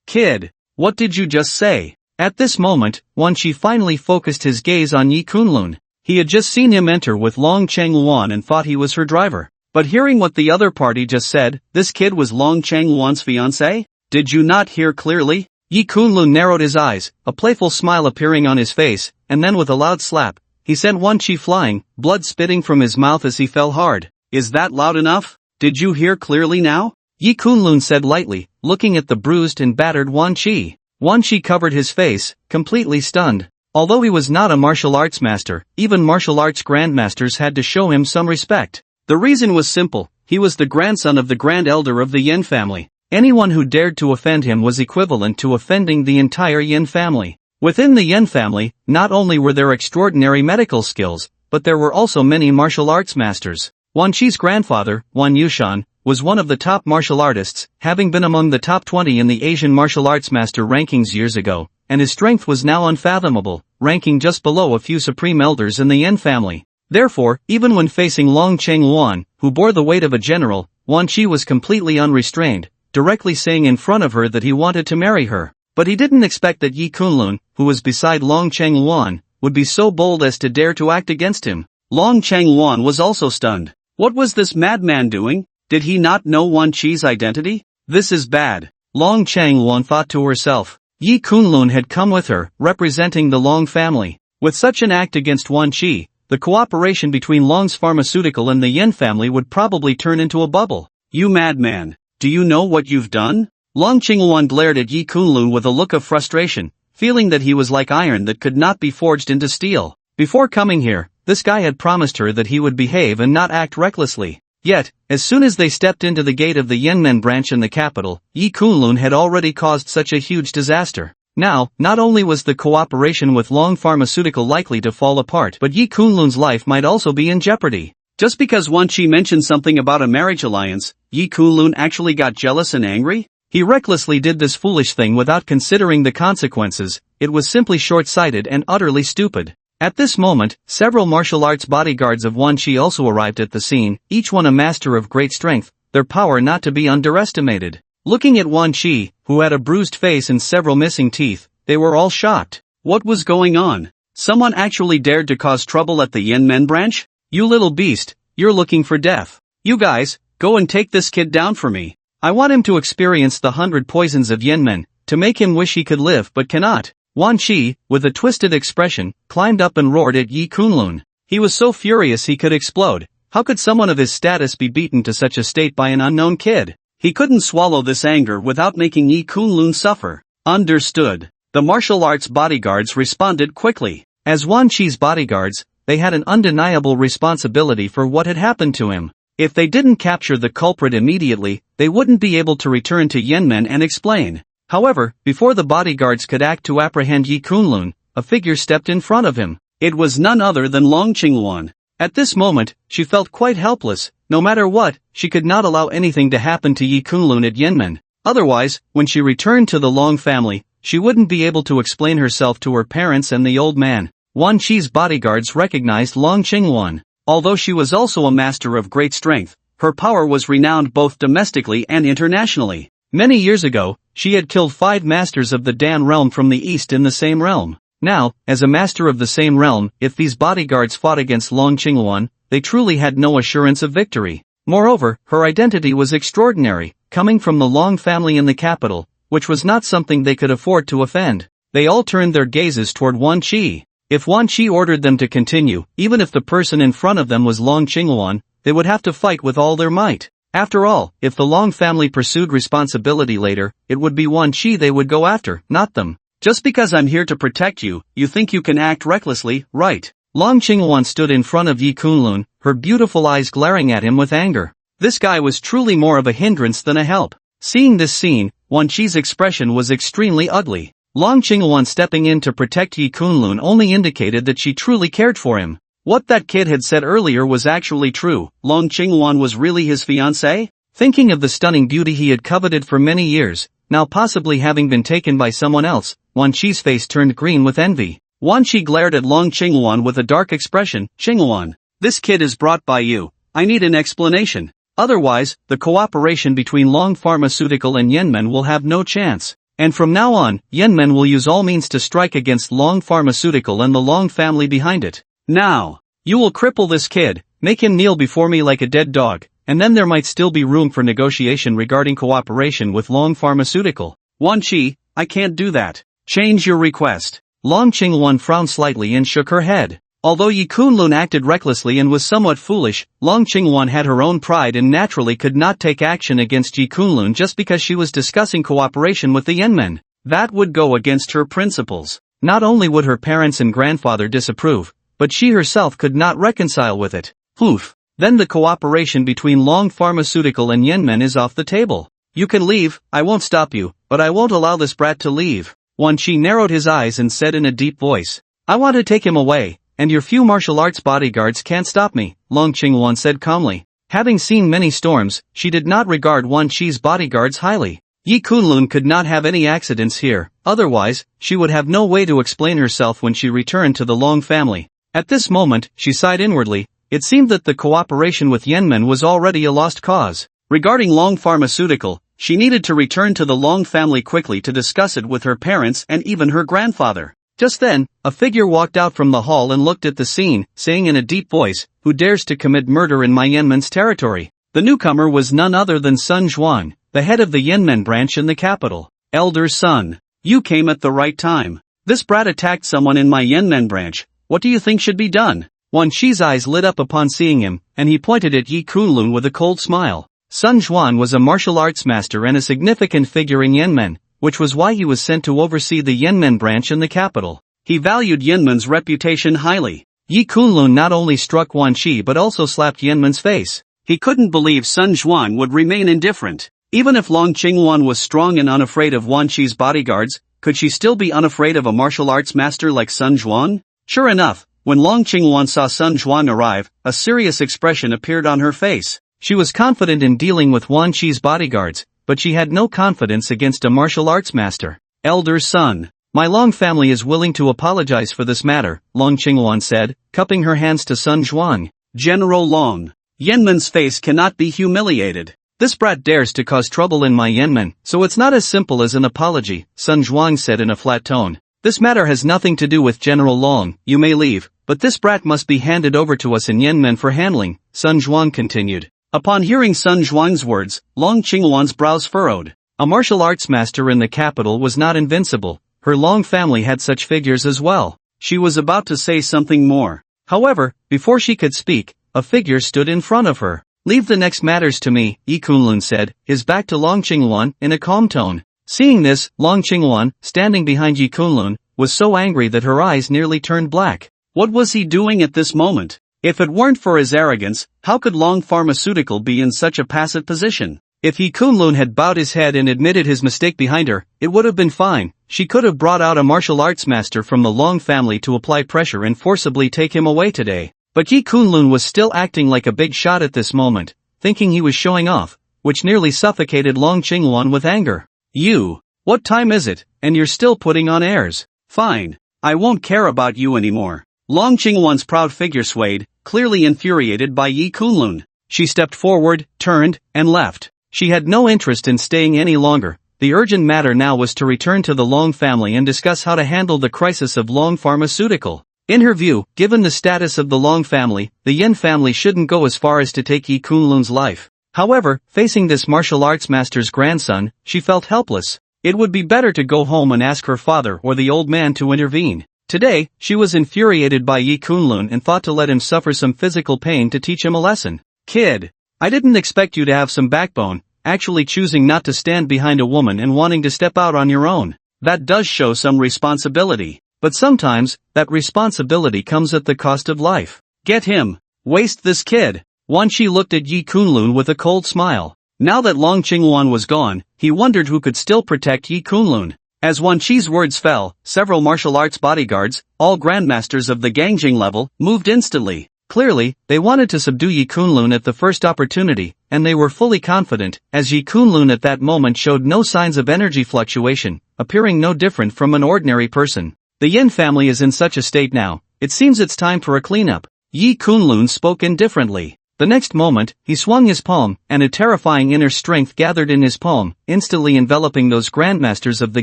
Kid, what did you just say? At this moment, Wan Chi finally focused his gaze on Yi Kunlun. He had just seen him enter with Long Cheng-Wan and thought he was her driver. But hearing what the other party just said, this kid was Long Cheng-Wan's fiancé? Did you not hear clearly? Yi Kunlun narrowed his eyes, a playful smile appearing on his face, and then with a loud slap, he sent Wan Chi flying, blood spitting from his mouth as he fell hard. Is that loud enough? Did you hear clearly now? Yi Kunlun said lightly, looking at the bruised and battered Wan Chi. Wan Chi covered his face, completely stunned. Although he was not a martial arts master, even martial arts grandmasters had to show him some respect. The reason was simple, he was the grandson of the Grand Elder of the Yin family. Anyone who dared to offend him was equivalent to offending the entire Yin family. Within the Yin family, not only were there extraordinary medical skills, but there were also many martial arts masters. Wan Chi's grandfather, Wan Yushan, was one of the top martial artists, having been among the top 20 in the Asian martial arts master rankings years ago, and his strength was now unfathomable, ranking just below a few supreme elders in the Yin family. Therefore, even when facing Long Cheng-Wan, who bore the weight of a general, Wan Chi was completely unrestrained, directly saying in front of her that he wanted to marry her. But he didn't expect that Yi Kunlun, who was beside Long Cheng-Wan, would be so bold as to dare to act against him. Long Cheng-Wan was also stunned. What was this madman doing? Did he not know Wan Chi's identity? This is bad. Long Cheng-Wan thought to herself. Yi Kunlun had come with her, representing the Long family. With such an act against Wan Chi, the cooperation between Long's pharmaceutical and the Yin family would probably turn into a bubble. You madman, do you know what you've done? Long Cheng-Wan glared at Yi Kunlun with a look of frustration, feeling that he was like iron that could not be forged into steel. Before coming here, this guy had promised her that he would behave and not act recklessly. Yet, as soon as they stepped into the gate of the Yinmen branch in the capital, Yi Kunlun had already caused such a huge disaster. Now, not only was the cooperation with Long Pharmaceutical likely to fall apart, but Yi Kunlun's life might also be in jeopardy. Just because Wan Chi mentioned something about a marriage alliance, Yi Kunlun actually got jealous and angry? He recklessly did this foolish thing without considering the consequences. It was simply short-sighted and utterly stupid. At this moment, several martial arts bodyguards of Wan Chi also arrived at the scene, each one a master of great strength, their power not to be underestimated. Looking at Wan Chi, who had a bruised face and several missing teeth, they were all shocked. What was going on? Someone actually dared to cause trouble at the Yin Men branch? You little beast, you're looking for death. You guys, go and take this kid down for me. I want him to experience the 100 poisons of Yin Men, to make him wish he could live but cannot. Wan Chi, with a twisted expression, climbed up and roared at Yi Kunlun. He was so furious he could explode. How could someone of his status be beaten to such a state by an unknown kid? He couldn't swallow this anger without making Yi Kunlun suffer. Understood. The martial arts bodyguards responded quickly. As Wan Chi's bodyguards, they had an undeniable responsibility for what had happened to him. If they didn't capture the culprit immediately, they wouldn't be able to return to Yinmen and explain. However, before the bodyguards could act to apprehend Yi Kunlun, a figure stepped in front of him. It was none other than Long Cheng-Wan. At this moment, she felt quite helpless. No matter what, she could not allow anything to happen to Yi Kunlun at Yinmen. Otherwise, when she returned to the Long family, she wouldn't be able to explain herself to her parents and the old man. Wan Chi's bodyguards recognized Long Cheng-Wan. Although she was also a master of great strength, her power was renowned both domestically and internationally. Many years ago, she had killed 5 masters of the Dan realm from the east in the same realm. Now, as a master of the same realm, if these bodyguards fought against Long Cheng-Wan, they truly had no assurance of victory. Moreover, her identity was extraordinary, coming from the Long family in the capital, which was not something they could afford to offend. They all turned their gazes toward Wan Qi. If Wan Qi ordered them to continue, even if the person in front of them was Long Qinghuan, they would have to fight with all their might. After all, if the Long family pursued responsibility later, it would be Wan Qi they would go after, not them. Just because I'm here to protect you, you think you can act recklessly, right? Long Qinghuan stood in front of Yi Kunlun, her beautiful eyes glaring at him with anger. This guy was truly more of a hindrance than a help. Seeing this scene, Wan Qi's expression was extremely ugly. Long Qinghuan stepping in to protect Yi Kunlun only indicated that she truly cared for him. What that kid had said earlier was actually true. Long Qinghuan was really his fiancée? Thinking of the stunning beauty he had coveted for many years, now possibly having been taken by someone else, Wan Qi's face turned green with envy. Wan Qi glared at Long Qinghuan with a dark expression. Qinghuan, this kid is brought by you. I need an explanation. Otherwise, the cooperation between Long Pharmaceutical and Yanmen will have no chance. And from now on, Yanmen will use all means to strike against Long Pharmaceutical and the Long family behind it. Now, you will cripple this kid, make him kneel before me like a dead dog, and then there might still be room for negotiation regarding cooperation with Long Pharmaceutical. Wan Qi, I can't do that. Change your request. Long Qinghuan frowned slightly and shook her head. Although Yi Kunlun acted recklessly and was somewhat foolish, Long Qinghuan had her own pride and naturally could not take action against Yi Kunlun just because she was discussing cooperation with the Yanmen. That would go against her principles. Not only would her parents and grandfather disapprove, but she herself could not reconcile with it. Oof. Then the cooperation between Long Pharmaceutical and Yanmen is off the table. You can leave, I won't stop you, but I won't allow this brat to leave. Wan Qi narrowed his eyes and said in a deep voice, I want to take him away, and your few martial arts bodyguards can't stop me, Long Qinghuan said calmly. Having seen many storms, she did not regard Wan Qi's bodyguards highly. Yi Kunlun could not have any accidents here, otherwise, she would have no way to explain herself when she returned to the Long family. At this moment, she sighed inwardly. It seemed that the cooperation with Yanmen was already a lost cause. Regarding Long Pharmaceutical, she needed to return to the Long family quickly to discuss it with her parents and even her grandfather. Just then, a figure walked out from the hall and looked at the scene, saying in a deep voice, Who dares to commit murder in my Yanmen's territory? The newcomer was none other than Sun Zhuang, the head of the Yanmen branch in the capital. Elder Sun, you came at the right time. This brat attacked someone in my Yanmen branch. What do you think should be done? Wan Qi's eyes lit up upon seeing him, and he pointed at Yi Kunlun with a cold smile. Sun Zhuang was a martial arts master and a significant figure in Yanmen, which was why he was sent to oversee the Yanmen branch in the capital. He valued Yanmen's reputation highly. Yi Kunlun not only struck Wan Qi but also slapped Yanmen's face. He couldn't believe Sun Zhuang would remain indifferent. Even if Long Qinghuan was strong and unafraid of Wan Qi's bodyguards, could she still be unafraid of a martial arts master like Sun Zhuang? Sure enough, when Long Qinghuan saw Sun Zhuang arrive, a serious expression appeared on her face. She was confident in dealing with Wan Qi's bodyguards, but she had no confidence against a martial arts master. Elder Sun, my Long family is willing to apologize for this matter, Long Qinghuan said, cupping her hands to Sun Zhuang. General Long, Yanmen's face cannot be humiliated. This brat dares to cause trouble in my Yanmen, so it's not as simple as an apology, Sun Zhuang said in a flat tone. This matter has nothing to do with General Long, you may leave, but this brat must be handed over to us in Yanmen for handling, Sun Zhuang continued. Upon hearing Sun Zhuang's words, Long Qinghuan's brows furrowed. A martial arts master in the capital was not invincible, her Long family had such figures as well. She was about to say something more. However, before she could speak, a figure stood in front of her. Leave the next matters to me, Yi Kunlun said, his back to Long Qinghuan, in a calm tone. Seeing this, Long Qinghuan, standing behind Yi Kunlun, was so angry that her eyes nearly turned black. What was he doing at this moment? If it weren't for his arrogance, how could Long Pharmaceutical be in such a passive position? If Yi Kunlun had bowed his head and admitted his mistake behind her, it would have been fine. She could have brought out a martial arts master from the Long family to apply pressure and forcibly take him away today. But Yi Kunlun was still acting like a big shot at this moment, thinking he was showing off, which nearly suffocated Long Qinghuan with anger. You, what time is it, and you're still putting on airs? Fine, I won't care about you anymore. Long Qinghuan's proud figure swayed, clearly infuriated by Yi Kunlun. She stepped forward, turned, and left. She had no interest in staying any longer. The urgent matter now was to return to the Long family and discuss how to handle the crisis of Long Pharmaceutical. In her view, given the status of the Long family, the Yin family shouldn't go as far as to take Yi Kunlun's life. However, facing this martial arts master's grandson, she felt helpless. It would be better to go home and ask her father or the old man to intervene. Today, she was infuriated by Yi Kunlun and thought to let him suffer some physical pain to teach him a lesson. Kid, I didn't expect you to have some backbone, actually choosing not to stand behind a woman and wanting to step out on your own. That does show some responsibility. But sometimes, that responsibility comes at the cost of life. Get him. Waste this kid. Wan Qi looked at Yi Kunlun with a cold smile. Now that Long Qingwan was gone, he wondered who could still protect Yi Kunlun. As Wan Qi's words fell, several martial arts bodyguards, all grandmasters of the Gangjing level, moved instantly. Clearly, they wanted to subdue Yi Kunlun at the first opportunity, and they were fully confident, as Yi Kunlun at that moment showed no signs of energy fluctuation, appearing no different from an ordinary person. The Yin family is in such a state now, it seems it's time for a cleanup. Yi Kunlun spoke indifferently. The next moment, he swung his palm, and a terrifying inner strength gathered in his palm, instantly enveloping those grandmasters of the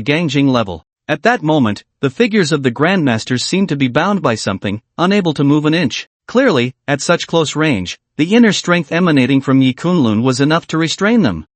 Gangjing level. At that moment, the figures of the grandmasters seemed to be bound by something, unable to move an inch. Clearly, at such close range, the inner strength emanating from Yi Kunlun was enough to restrain them.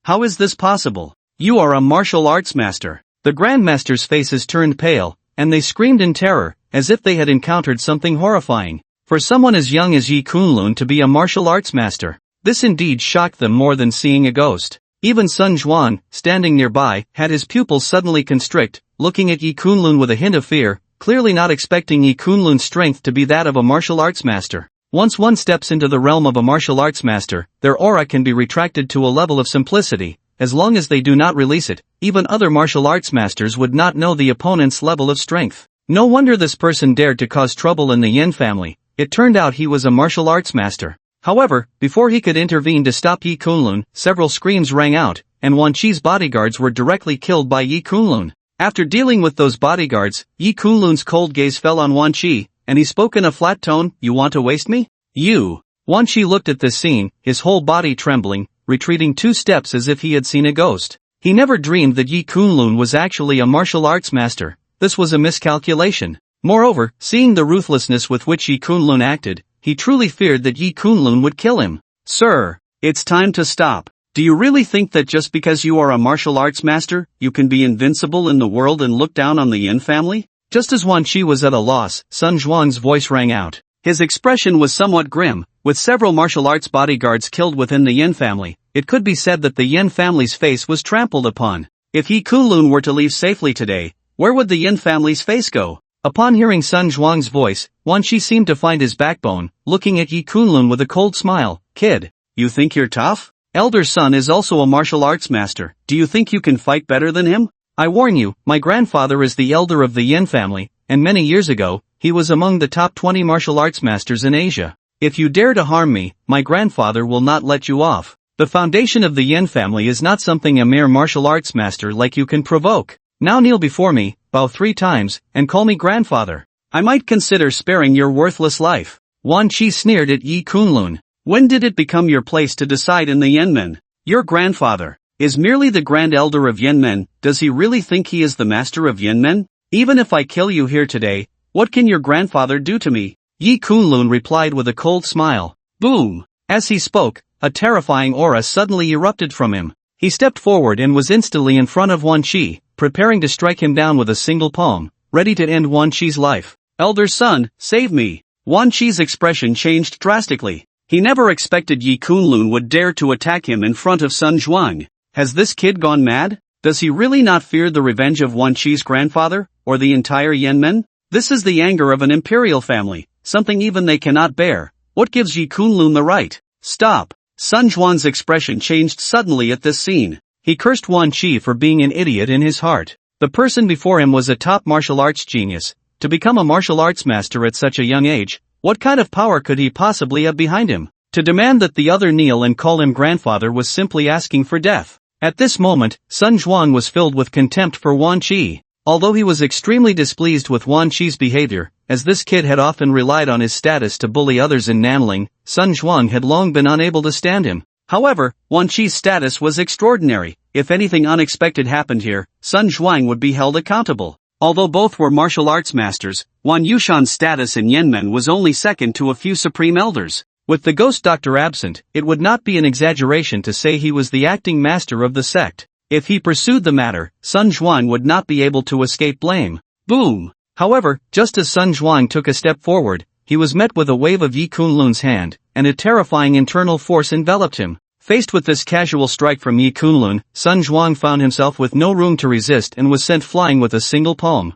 How is this possible? You are a martial arts master. The grandmasters' faces turned pale, and they screamed in terror, as if they had encountered something horrifying. For someone as young as Yi Kunlun to be a martial arts master, this indeed shocked them more than seeing a ghost. Even Sun Zhuan, standing nearby, had his pupils suddenly constrict, looking at Yi Kunlun with a hint of fear, clearly not expecting Yi Kunlun's strength to be that of a martial arts master. Once one steps into the realm of a martial arts master, their aura can be retracted to a level of simplicity. As long as they do not release it, even other martial arts masters would not know the opponent's level of strength. No wonder this person dared to cause trouble in the Yin family. It turned out he was a martial arts master. However, before he could intervene to stop Yi Kunlun, several screams rang out, and Wan Qi's bodyguards were directly killed by Yi Kunlun. After dealing with those bodyguards, Yi Kunlun's cold gaze fell on Wan Qi, and he spoke in a flat tone, "You want to waste me?" "You." Wan Qi looked at this scene, his whole body trembling, retreating 2 steps as if he had seen a ghost. He never dreamed that Yi Kunlun was actually a martial arts master. This was a miscalculation. Moreover, seeing the ruthlessness with which Yi Kunlun acted, he truly feared that Yi Kunlun would kill him. "Sir, it's time to stop. Do you really think that just because you are a martial arts master, you can be invincible in the world and look down on the Yin family?" Just as Wan Qi was at a loss, Sun Zhuang's voice rang out. His expression was somewhat grim. With several martial arts bodyguards killed within the Yin family, it could be said that the Yin family's face was trampled upon. If Yi Kunlun were to leave safely today, where would the Yin family's face go? Upon hearing Sun Zhuang's voice, Wan Qi seemed to find his backbone, looking at Yi Kunlun with a cold smile. "Kid, you think you're tough? Elder son is also a martial arts master. Do you think you can fight better than him? I warn you, my grandfather is the elder of the Yin family, and many years ago, he was among the top 20 martial arts masters in Asia. If you dare to harm me, my grandfather will not let you off. The foundation of the Yin family is not something a mere martial arts master like you can provoke. Now kneel before me, bow 3 times, and call me grandfather. I might consider sparing your worthless life." Wan Qi sneered at Yi Kunlun. "When did it become your place to decide in the Yin men? Your grandfather is merely the grand elder of Yin men. Does he really think he is the master of Yin men? Even if I kill you here today, what can your grandfather do to me?" Yi Kunlun replied with a cold smile. Boom! As he spoke, a terrifying aura suddenly erupted from him. He stepped forward and was instantly in front of Wan Qi, preparing to strike him down with a single palm, ready to end Wan Qi's life. "Elder son, save me." Wan Qi's expression changed drastically. He never expected Yi Kunlun would dare to attack him in front of Sun Zhuang. Has this kid gone mad? Does he really not fear the revenge of Wan Qi's grandfather, or the entire Yin men? This is the anger of an imperial family, something even they cannot bear. What gives Yi Kunlun the right? Stop! Sun Zhuang's expression changed suddenly at this scene. He cursed Wan Qi for being an idiot in his heart. The person before him was a top martial arts genius. To become a martial arts master at such a young age, what kind of power could he possibly have behind him? To demand that the other kneel and call him grandfather was simply asking for death. At this moment, Sun Zhuang was filled with contempt for Wan Qi. Although he was extremely displeased with Wan Qi's behavior, as this kid had often relied on his status to bully others in Nanling, Sun Zhuang had long been unable to stand him. However, Wan Qi's status was extraordinary. If anything unexpected happened here, Sun Zhuang would be held accountable. Although both were martial arts masters, Wan Yushan's status in Yanmen was only second to a few supreme elders. With the ghost doctor absent, it would not be an exaggeration to say he was the acting master of the sect. If he pursued the matter, Sun Zhuang would not be able to escape blame. Boom! However, just as Sun Zhuang took a step forward, he was met with a wave of Yi Kunlun's hand, and a terrifying internal force enveloped him. Faced with this casual strike from Yi Kunlun, Sun Zhuang found himself with no room to resist and was sent flying with a single palm.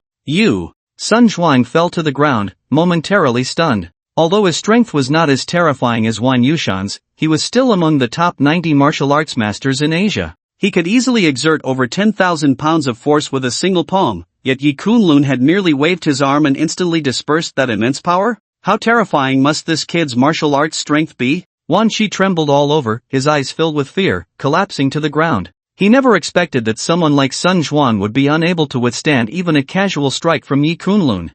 Sun Zhuang fell to the ground, momentarily stunned. Although his strength was not as terrifying as Wan Yushan's, he was still among the top 90 martial arts masters in Asia. He could easily exert over 10,000 pounds of force with a single palm, yet Yi Kunlun had merely waved his arm and instantly dispersed that immense power? How terrifying must this kid's martial arts strength be? Wan Qi trembled all over, his eyes filled with fear, collapsing to the ground. He never expected that someone like Sun Zhuang would be unable to withstand even a casual strike from Yi Kunlun.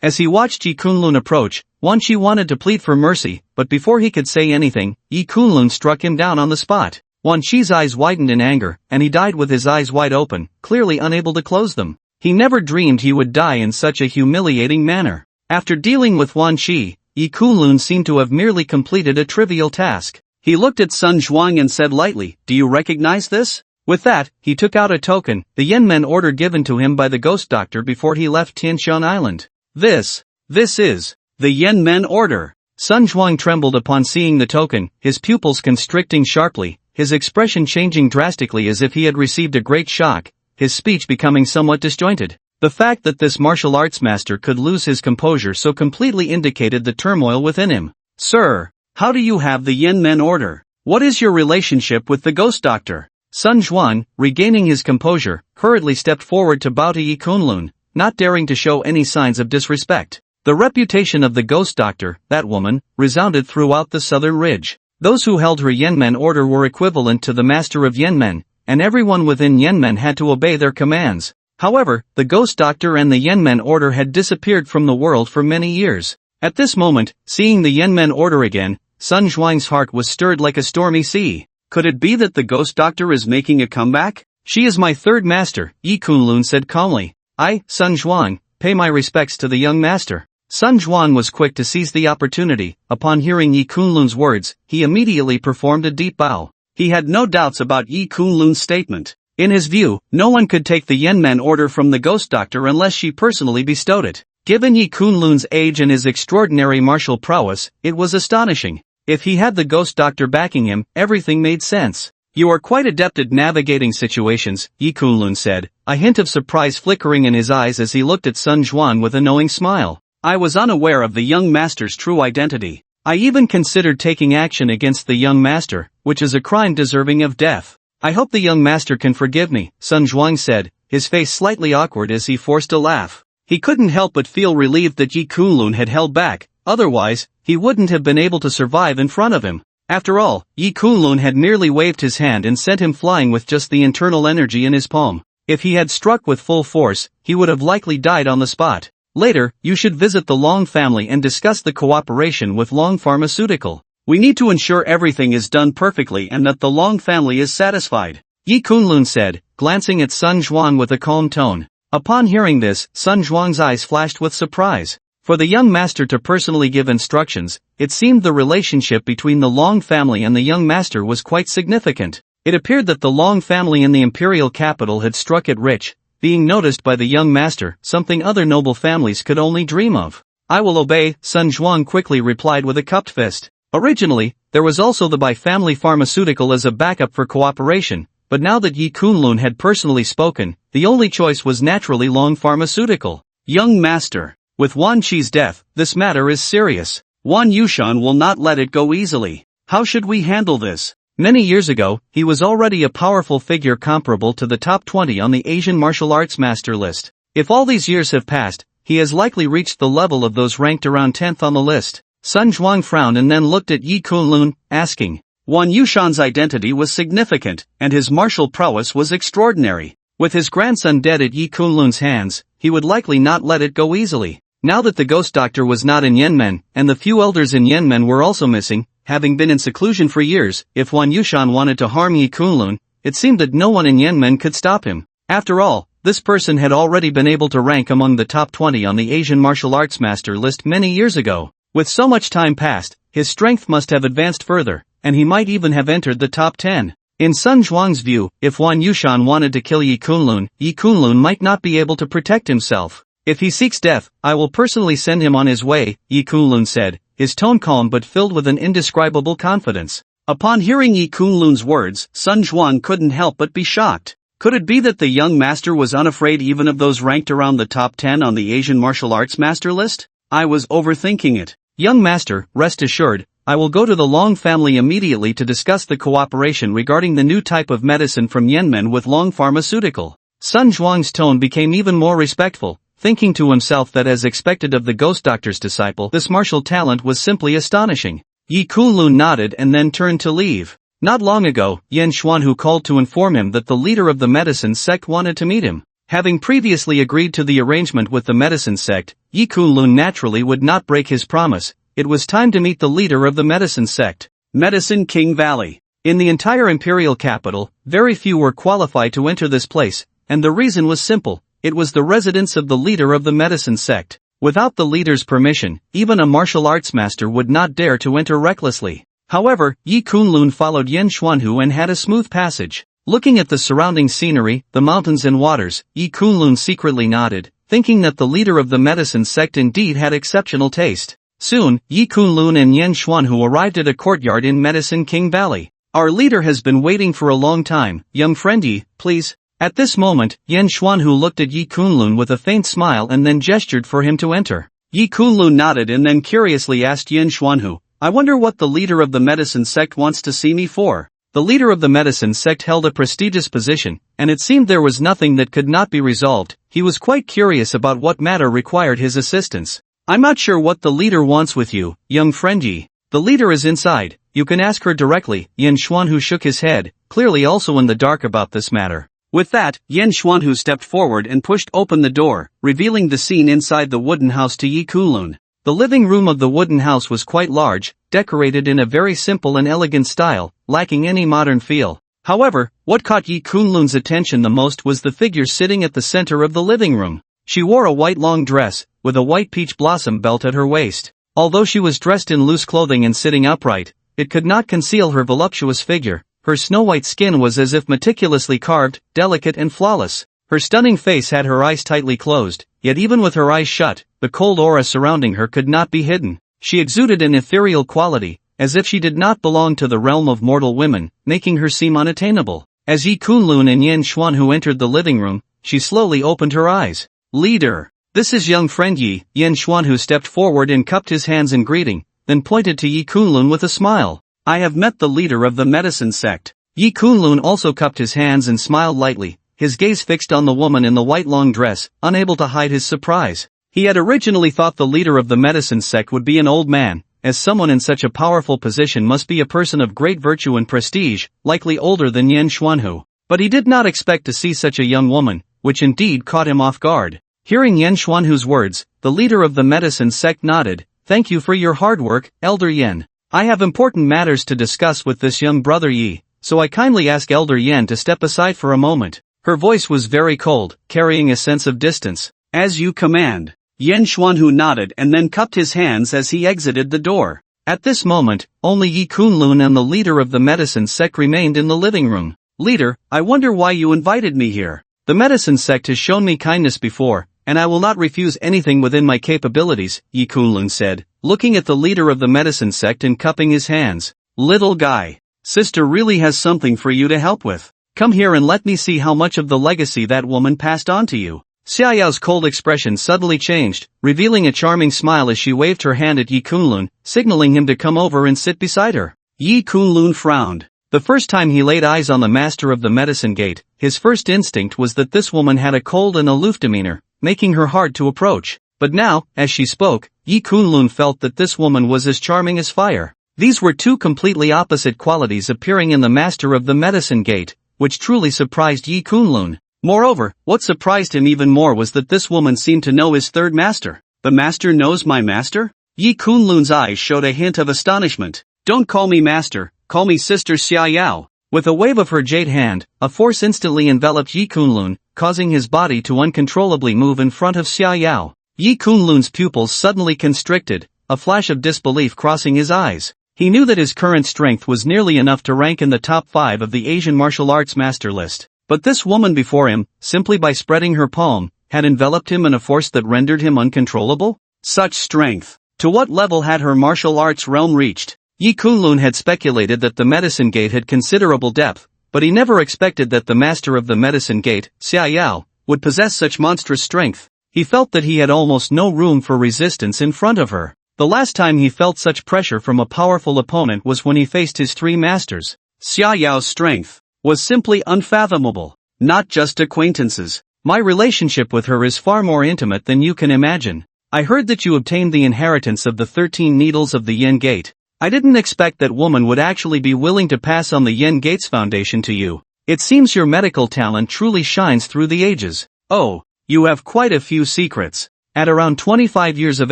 As he watched Yi Kunlun approach, Wan Qi wanted to plead for mercy, but before he could say anything, Yi Kunlun struck him down on the spot. Wan Qi's eyes widened in anger, and he died with his eyes wide open, clearly unable to close them. He never dreamed he would die in such a humiliating manner. After dealing with Wan Qi, Yi Kunlun seemed to have merely completed a trivial task. He looked at Sun Zhuang and said lightly, "Do you recognize this?" With that, he took out a token, the Yanmen order given to him by the ghost doctor before he left Tianshan Island. This is the Yanmen order. Sun Zhuang trembled upon seeing the token, his pupils constricting sharply, his expression changing drastically as if he had received a great shock, his speech becoming somewhat disjointed. The fact that this martial arts master could lose his composure so completely indicated the turmoil within him. "Sir, how do you have the Yanmen order? What is your relationship with the ghost doctor?" Sun Zhuang, regaining his composure, hurriedly stepped forward to bow to Yi Kunlun, not daring to show any signs of disrespect. The reputation of the ghost doctor, that woman, resounded throughout the southern ridge. Those who held her Yanmen order were equivalent to the master of Yanmen, and everyone within Yanmen had to obey their commands. However, the ghost doctor and the Yanmen order had disappeared from the world for many years. At this moment, seeing the Yanmen order again, Sun Zhuang's heart was stirred like a stormy sea. Could it be that the ghost doctor is making a comeback? "She is my third master," Yi Kunlun said calmly. "I, Sun Zhuang, pay my respects to the young master." Sun Zhuang was quick to seize the opportunity. Upon hearing Yi Kunlun's words, he immediately performed a deep bow. He had no doubts about Yi Kunlun's statement. In his view, no one could take the Yanmen order from the ghost doctor unless she personally bestowed it. Given Yi Kunlun's age and his extraordinary martial prowess, it was astonishing. If he had the ghost doctor backing him, everything made sense. "You are quite adept at navigating situations," Yi Kunlun said, a hint of surprise flickering in his eyes as he looked at Sun Zhuang with a knowing smile. "I was unaware of the young master's true identity. I even considered taking action against the young master, which is a crime deserving of death. I hope the young master can forgive me," Sun Zhuang said, his face slightly awkward as he forced a laugh. He couldn't help but feel relieved that Yi Kunlun had held back, otherwise, he wouldn't have been able to survive in front of him. After all, Yi Kunlun had merely waved his hand and sent him flying with just the internal energy in his palm. If he had struck with full force, he would have likely died on the spot. "Later, you should visit the Long family and discuss the cooperation with Long Pharmaceutical. We need to ensure everything is done perfectly and that the Long family is satisfied," Yi Kunlun said, glancing at Sun Zhuang with a calm tone. Upon hearing this, Sun Zhuang's eyes flashed with surprise. For the young master to personally give instructions, it seemed the relationship between the Long family and the young master was quite significant. It appeared that the Long family in the imperial capital had struck it rich, being noticed by the young master, something other noble families could only dream of. "I will obey," Sun Zhuang quickly replied with a cupped fist. Originally, there was also the Bai family pharmaceutical as a backup for cooperation, but now that Yi Kunlun had personally spoken, the only choice was naturally Long Pharmaceutical. "Young master, with Wan Qi's death, this matter is serious. Wan Yushan will not let it go easily. How should we handle this?" Many years ago, he was already a powerful figure comparable to the top 20 on the Asian martial arts master list. If all these years have passed, he has likely reached the level of those ranked around 10th on the list. Sun Zhuang frowned and then looked at Yi Kunlun, asking. Wan Yushan's identity was significant, and his martial prowess was extraordinary. With his grandson dead at Yi Kunlun's hands, he would likely not let it go easily. Now that the ghost doctor was not in Yanmen, and the few elders in Yanmen were also missing, having been in seclusion for years, if Wan Yushan wanted to harm Yi Kunlun, it seemed that no one in Yanmen could stop him. After all, this person had already been able to rank among the top 20 on the Asian martial arts master list many years ago. With so much time passed, his strength must have advanced further, and he might even have entered the top 10. In Sun Zhuang's view, if Wan Yushan wanted to kill Yi Kunlun might not be able to protect himself. If he seeks death, I will personally send him on his way, Yi Kunlun said, his tone calm but filled with an indescribable confidence. Upon hearing Yi Kunlun's words, Sun Zhuang couldn't help but be shocked. Could it be that the young master was unafraid even of those ranked around the top 10 on the Asian martial arts master list? I was overthinking it. Young master, rest assured, I will go to the Long family immediately to discuss the cooperation regarding the new type of medicine from Yenmen with Long Pharmaceutical. Sun Zhuang's tone became even more respectful, thinking to himself that as expected of the ghost doctor's disciple, this martial talent was simply astonishing. Yi Kunlun nodded and then turned to leave. Not long ago, Yan Xuanhu called to inform him that the leader of the medicine sect wanted to meet him. Having previously agreed to the arrangement with the medicine sect, Yi Kunlun naturally would not break his promise. It was time to meet the leader of the medicine sect. Medicine King Valley. In the entire imperial capital, very few were qualified to enter this place, and the reason was simple. It was the residence of the leader of the medicine sect. Without the leader's permission, even a martial arts master would not dare to enter recklessly. However, Yi Kunlun followed Yan Xuanhu and had a smooth passage. Looking at the surrounding scenery, the mountains and waters, Yi Kunlun secretly nodded, thinking that the leader of the medicine sect indeed had exceptional taste. Soon, Yi Kunlun and Yan Xuanhu arrived at a courtyard in Medicine King Valley. Our leader has been waiting for a long time, young friend Yi, please. At this moment, Yan Xuanhu looked at Yi Kunlun with a faint smile and then gestured for him to enter. Yi Kunlun nodded and then curiously asked Yan Xuanhu, I wonder what the leader of the medicine sect wants to see me for. The leader of the medicine sect held a prestigious position, and it seemed there was nothing that could not be resolved. He was quite curious about what matter required his assistance. I'm not sure what the leader wants with you, young friend Yi. The leader is inside, you can ask her directly. Yan Xuanhu shook his head, clearly also in the dark about this matter. With that, Yan Xuanhu stepped forward and pushed open the door, revealing the scene inside the wooden house to Yi Kunlun. The living room of the wooden house was quite large, decorated in a very simple and elegant style, lacking any modern feel. However, what caught Yi Kunlun's attention the most was the figure sitting at the center of the living room. She wore a white long dress, with a white peach blossom belt at her waist. Although she was dressed in loose clothing and sitting upright, it could not conceal her voluptuous figure. Her snow-white skin was as if meticulously carved, delicate and flawless. Her stunning face had her eyes tightly closed, yet even with her eyes shut, the cold aura surrounding her could not be hidden. She exuded an ethereal quality, as if she did not belong to the realm of mortal women, making her seem unattainable. As Yi Kunlun and Yan Xuanhu entered the living room, she slowly opened her eyes. Leader. This is young friend Yi. Yan Xuanhu stepped forward and cupped his hands in greeting, then pointed to Yi Kunlun with a smile. I have met the leader of the medicine sect. Yi Kunlun also cupped his hands and smiled lightly, his gaze fixed on the woman in the white long dress, unable to hide his surprise. He had originally thought the leader of the medicine sect would be an old man, as someone in such a powerful position must be a person of great virtue and prestige, likely older than Yan Xuanhu. But he did not expect to see such a young woman, which indeed caught him off guard. Hearing Yan Xuanhu's words, the leader of the medicine sect nodded. Thank you for your hard work, Elder Yan. I have important matters to discuss with this young brother Yi, so I kindly ask Elder Yan to step aside for a moment. Her voice was very cold, carrying a sense of distance. As you command. Yan Xuanhu nodded and then cupped his hands as he exited the door. At this moment, only Yi Kunlun and the leader of the medicine sect remained in the living room. Leader, I wonder why you invited me here. The medicine sect has shown me kindness before, and I will not refuse anything within my capabilities, Yi Kunlun said, looking at the leader of the medicine sect and cupping his hands. Little guy. Sister really has something for you to help with. Come here and let me see how much of the legacy that woman passed on to you. Xiaoyao's cold expression suddenly changed, revealing a charming smile as she waved her hand at Yi Kunlun, signaling him to come over and sit beside her. Yi Kunlun frowned. The first time he laid eyes on the master of the medicine gate, his first instinct was that this woman had a cold and aloof demeanor, making her hard to approach. But now, as she spoke, Yi Kunlun felt that this woman was as charming as fire. These were two completely opposite qualities appearing in the master of the medicine gate, which truly surprised Yi Kunlun. Moreover, what surprised him even more was that this woman seemed to know his third master. The master knows my master? Yi Kunlun's eyes showed a hint of astonishment. Don't call me master, call me Sister Xiaoyao. With a wave of her jade hand, a force instantly enveloped Yi Kunlun, causing his body to uncontrollably move in front of Xia Yao. Yi Kunlun's pupils suddenly constricted, a flash of disbelief crossing his eyes. He knew that his current strength was nearly enough to rank in the top 5 of the Asian martial arts master list. But this woman before him, simply by spreading her palm, had enveloped him in a force that rendered him uncontrollable? Such strength! To what level had her martial arts realm reached? Yi Kunlun had speculated that the Medicine Gate had considerable depth, but he never expected that the master of the Medicine Gate, Xia Yao, would possess such monstrous strength. He felt that he had almost no room for resistance in front of her. The last time he felt such pressure from a powerful opponent was when he faced his 3 masters. Xia Yao's strength was simply unfathomable. Not just acquaintances. My relationship with her is far more intimate than you can imagine. I heard that you obtained the inheritance of the 13 needles of the Yin Gate. I didn't expect that woman would actually be willing to pass on the Yin Gate's foundation to you. It seems your medical talent truly shines through the ages. Oh, you have quite a few secrets. At around 25 years of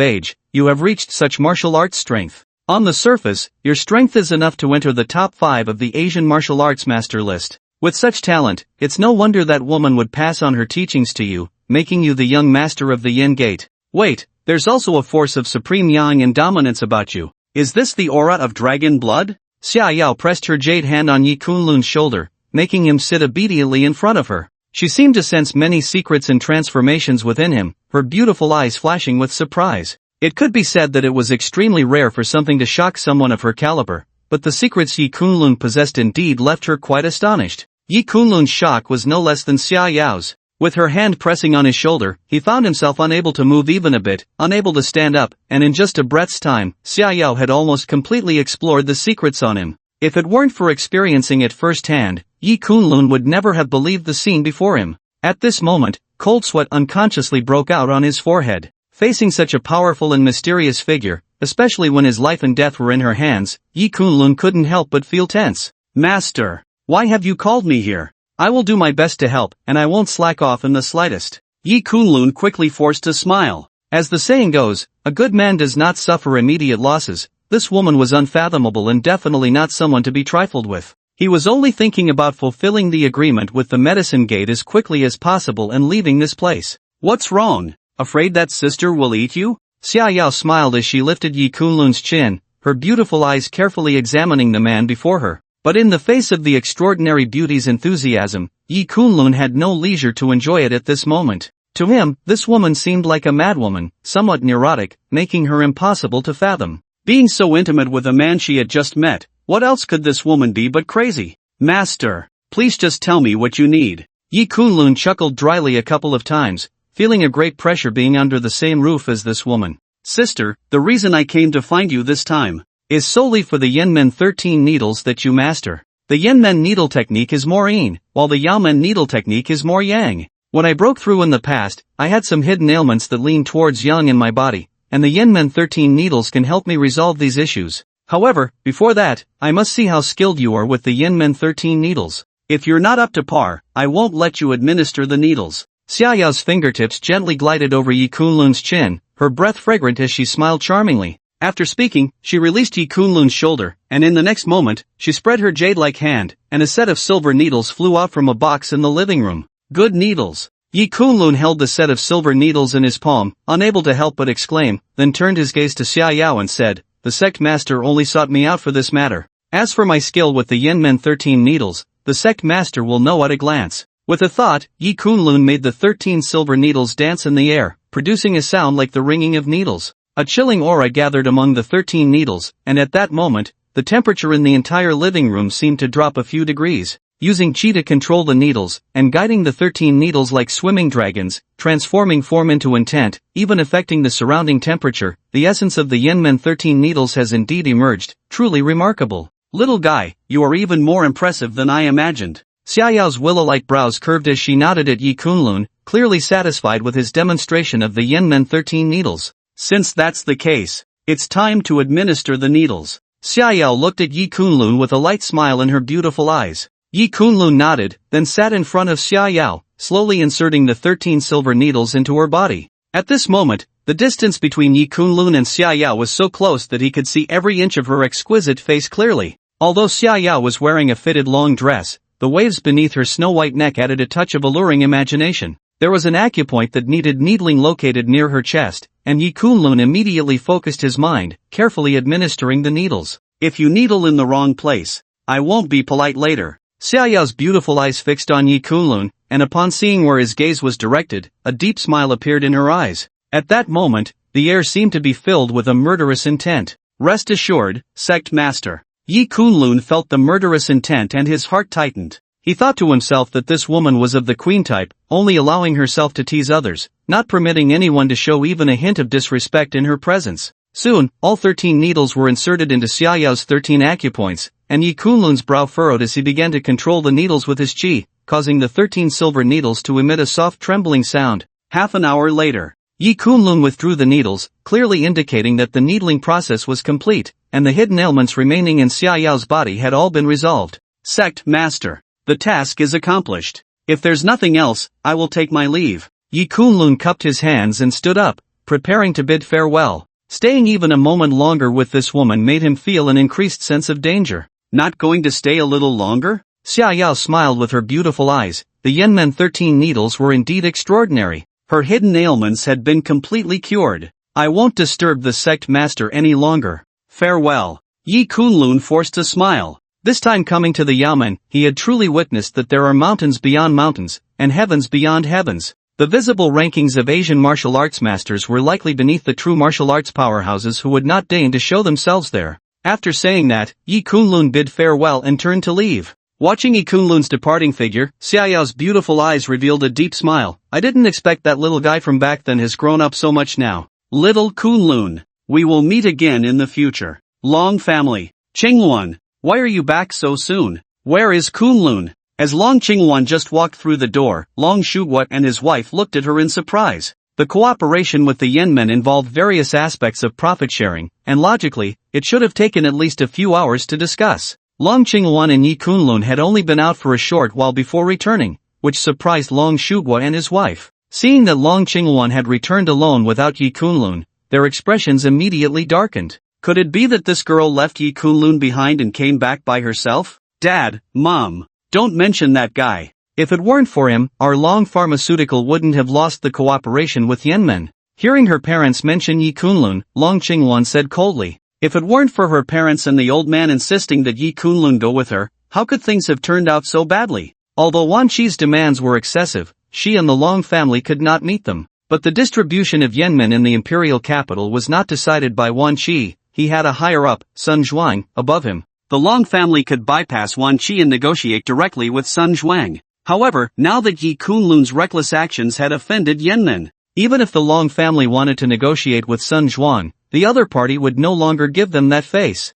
age, you have reached such martial arts strength. On the surface, your strength is enough to enter the top 5 of the Asian martial arts master list. With such talent, it's no wonder that woman would pass on her teachings to you, making you the young master of the Yin Gate. Wait, there's also a force of supreme yang and dominance about you. Is this the aura of dragon blood? Xia Yao pressed her jade hand on Yi Kunlun's shoulder, making him sit obediently in front of her. She seemed to sense many secrets and transformations within him, her beautiful eyes flashing with surprise. It could be said that it was extremely rare for something to shock someone of her caliber, but the secrets Yi Kunlun possessed indeed left her quite astonished. Yi Kunlun's shock was no less than Xia Yao's. With her hand pressing on his shoulder, he found himself unable to move even a bit, unable to stand up, and in just a breath's time, Xia Yao had almost completely explored the secrets on him. If it weren't for experiencing it firsthand, Yi Kunlun would never have believed the scene before him. At this moment, cold sweat unconsciously broke out on his forehead. Facing such a powerful and mysterious figure, especially when his life and death were in her hands, Yi Kunlun couldn't help but feel tense. Master, why have you called me here? I will do my best to help, and I won't slack off in the slightest. Yi Kunlun quickly forced a smile. As the saying goes, a good man does not suffer immediate losses. This woman was unfathomable and definitely not someone to be trifled with. He was only thinking about fulfilling the agreement with the Medicine Gate as quickly as possible and leaving this place. What's wrong? Afraid that sister will eat you? Xia Yao smiled as she lifted Yi Kunlun's chin, her beautiful eyes carefully examining the man before her. But in the face of the extraordinary beauty's enthusiasm, Yi Kunlun had no leisure to enjoy it at this moment. To him, this woman seemed like a madwoman, somewhat neurotic, making her impossible to fathom. Being so intimate with a man she had just met, what else could this woman be but crazy? Master, please just tell me what you need. Yi Kunlun chuckled dryly a couple of times, feeling a great pressure being under the same roof as this woman. Sister, the reason I came to find you this time is solely for the Yinmen 13 needles that you master. The Yinmen needle technique is more yin, while the Yaomen needle technique is more yang. When I broke through in the past, I had some hidden ailments that lean towards yang in my body, and the Yinmen 13 needles can help me resolve these issues. However, before that, I must see how skilled you are with the Yinmen 13 needles. If you're not up to par, I won't let you administer the needles. Xia Yao's fingertips gently glided over Yi Kunlun's chin, her breath fragrant as she smiled charmingly. After speaking, she released Yi Kunlun's shoulder, and in the next moment, she spread her jade-like hand, and a set of silver needles flew out from a box in the living room. Good needles. Yi Kunlun held the set of silver needles in his palm, unable to help but exclaim, then turned his gaze to Xia Yao and said, "The sect master only sought me out for this matter. As for my skill with the Yinmen 13 needles, the sect master will know at a glance." With a thought, Yi Kunlun made the 13 silver needles dance in the air, producing a sound like the ringing of needles. A chilling aura gathered among the 13 needles, and at that moment, the temperature in the entire living room seemed to drop a few degrees. Using chi to control the needles, and guiding the 13 needles like swimming dragons, transforming form into intent, even affecting the surrounding temperature, the essence of the Yinmen 13 needles has indeed emerged, truly remarkable. Little guy, you are even more impressive than I imagined. Xia Yao's willow-like brows curved as she nodded at Yi Kunlun, clearly satisfied with his demonstration of the Yinmen 13 needles. Since that's the case, it's time to administer the needles. Xia Yao looked at Yi Kunlun with a light smile in her beautiful eyes. Yi Kunlun nodded, then sat in front of Xia Yao, slowly inserting the 13 silver needles into her body. At this moment, the distance between Yi Kunlun and Xia Yao was so close that he could see every inch of her exquisite face clearly. Although Xia Yao was wearing a fitted long dress, the waves beneath her snow-white neck added a touch of alluring imagination. There was an acupoint that needed needling located near her chest, and Yi Kunlun immediately focused his mind, carefully administering the needles. If you needle in the wrong place, I won't be polite later. Xiaoyao's beautiful eyes fixed on Yi Kunlun, and upon seeing where his gaze was directed, a deep smile appeared in her eyes. At that moment, the air seemed to be filled with a murderous intent. Rest assured, sect master. Yi Kunlun felt the murderous intent and his heart tightened. He thought to himself that this woman was of the queen type, only allowing herself to tease others, not permitting anyone to show even a hint of disrespect in her presence. Soon, all 13 needles were inserted into Xiaoyao's 13 acupoints, and Yi Kunlun's brow furrowed as he began to control the needles with his qi, causing the 13 silver needles to emit a soft trembling sound. Half an hour later, Yi Kunlun withdrew the needles, clearly indicating that the needling process was complete, and the hidden ailments remaining in Xiaoyao's body had all been resolved. Sect Master. The task is accomplished. If there's nothing else, I will take my leave. Yi Kunlun cupped his hands and stood up, preparing to bid farewell. Staying even a moment longer with this woman made him feel an increased sense of danger. Not going to stay a little longer? Xiaoyao smiled with her beautiful eyes. The Yanmen 13 needles were indeed extraordinary. Her hidden ailments had been completely cured. I won't disturb the sect master any longer. Farewell. Yi Kunlun forced a smile. This time coming to the Yamen, he had truly witnessed that there are mountains beyond mountains, and heavens beyond heavens. The visible rankings of Asian martial arts masters were likely beneath the true martial arts powerhouses who would not deign to show themselves there. After saying that, Yi Kunlun bid farewell and turned to leave. Watching Yi Kunlun's departing figure, Xiaoyao's beautiful eyes revealed a deep smile. I didn't expect that little guy from back then has grown up so much now. Little Kunlun, we will meet again in the future. Long family. Qingwan. Why are you back so soon? Where is Kunlun? As Long Qingwan just walked through the door, Long Shuguo and his wife looked at her in surprise. The cooperation with the Yanmen involved various aspects of profit sharing, and logically, it should have taken at least a few hours to discuss. Long Qingwan and Yi Kunlun had only been out for a short while before returning, which surprised Long Shuguo and his wife. Seeing that Long Qingwan had returned alone without Yi Kunlun, their expressions immediately darkened. Could it be that this girl left Yi Kunlun behind and came back by herself? Dad, Mom, don't mention that guy. If it weren't for him, our Long Pharmaceutical wouldn't have lost the cooperation with Yanmen. Hearing her parents mention Yi Kunlun, Long Qingwan said coldly. If it weren't for her parents and the old man insisting that Yi Kunlun go with her, how could things have turned out so badly? Although Wan Qi's demands were excessive, she and the Long family could not meet them. But the distribution of Yanmen in the imperial capital was not decided by Wan Qi. He had a higher-up, Sun Zhuang, above him. The Long family could bypass Wan Qi and negotiate directly with Sun Zhuang. However, now that Yi Kunlun's reckless actions had offended Yanmen, even if the Long family wanted to negotiate with Sun Zhuang, the other party would no longer give them that face.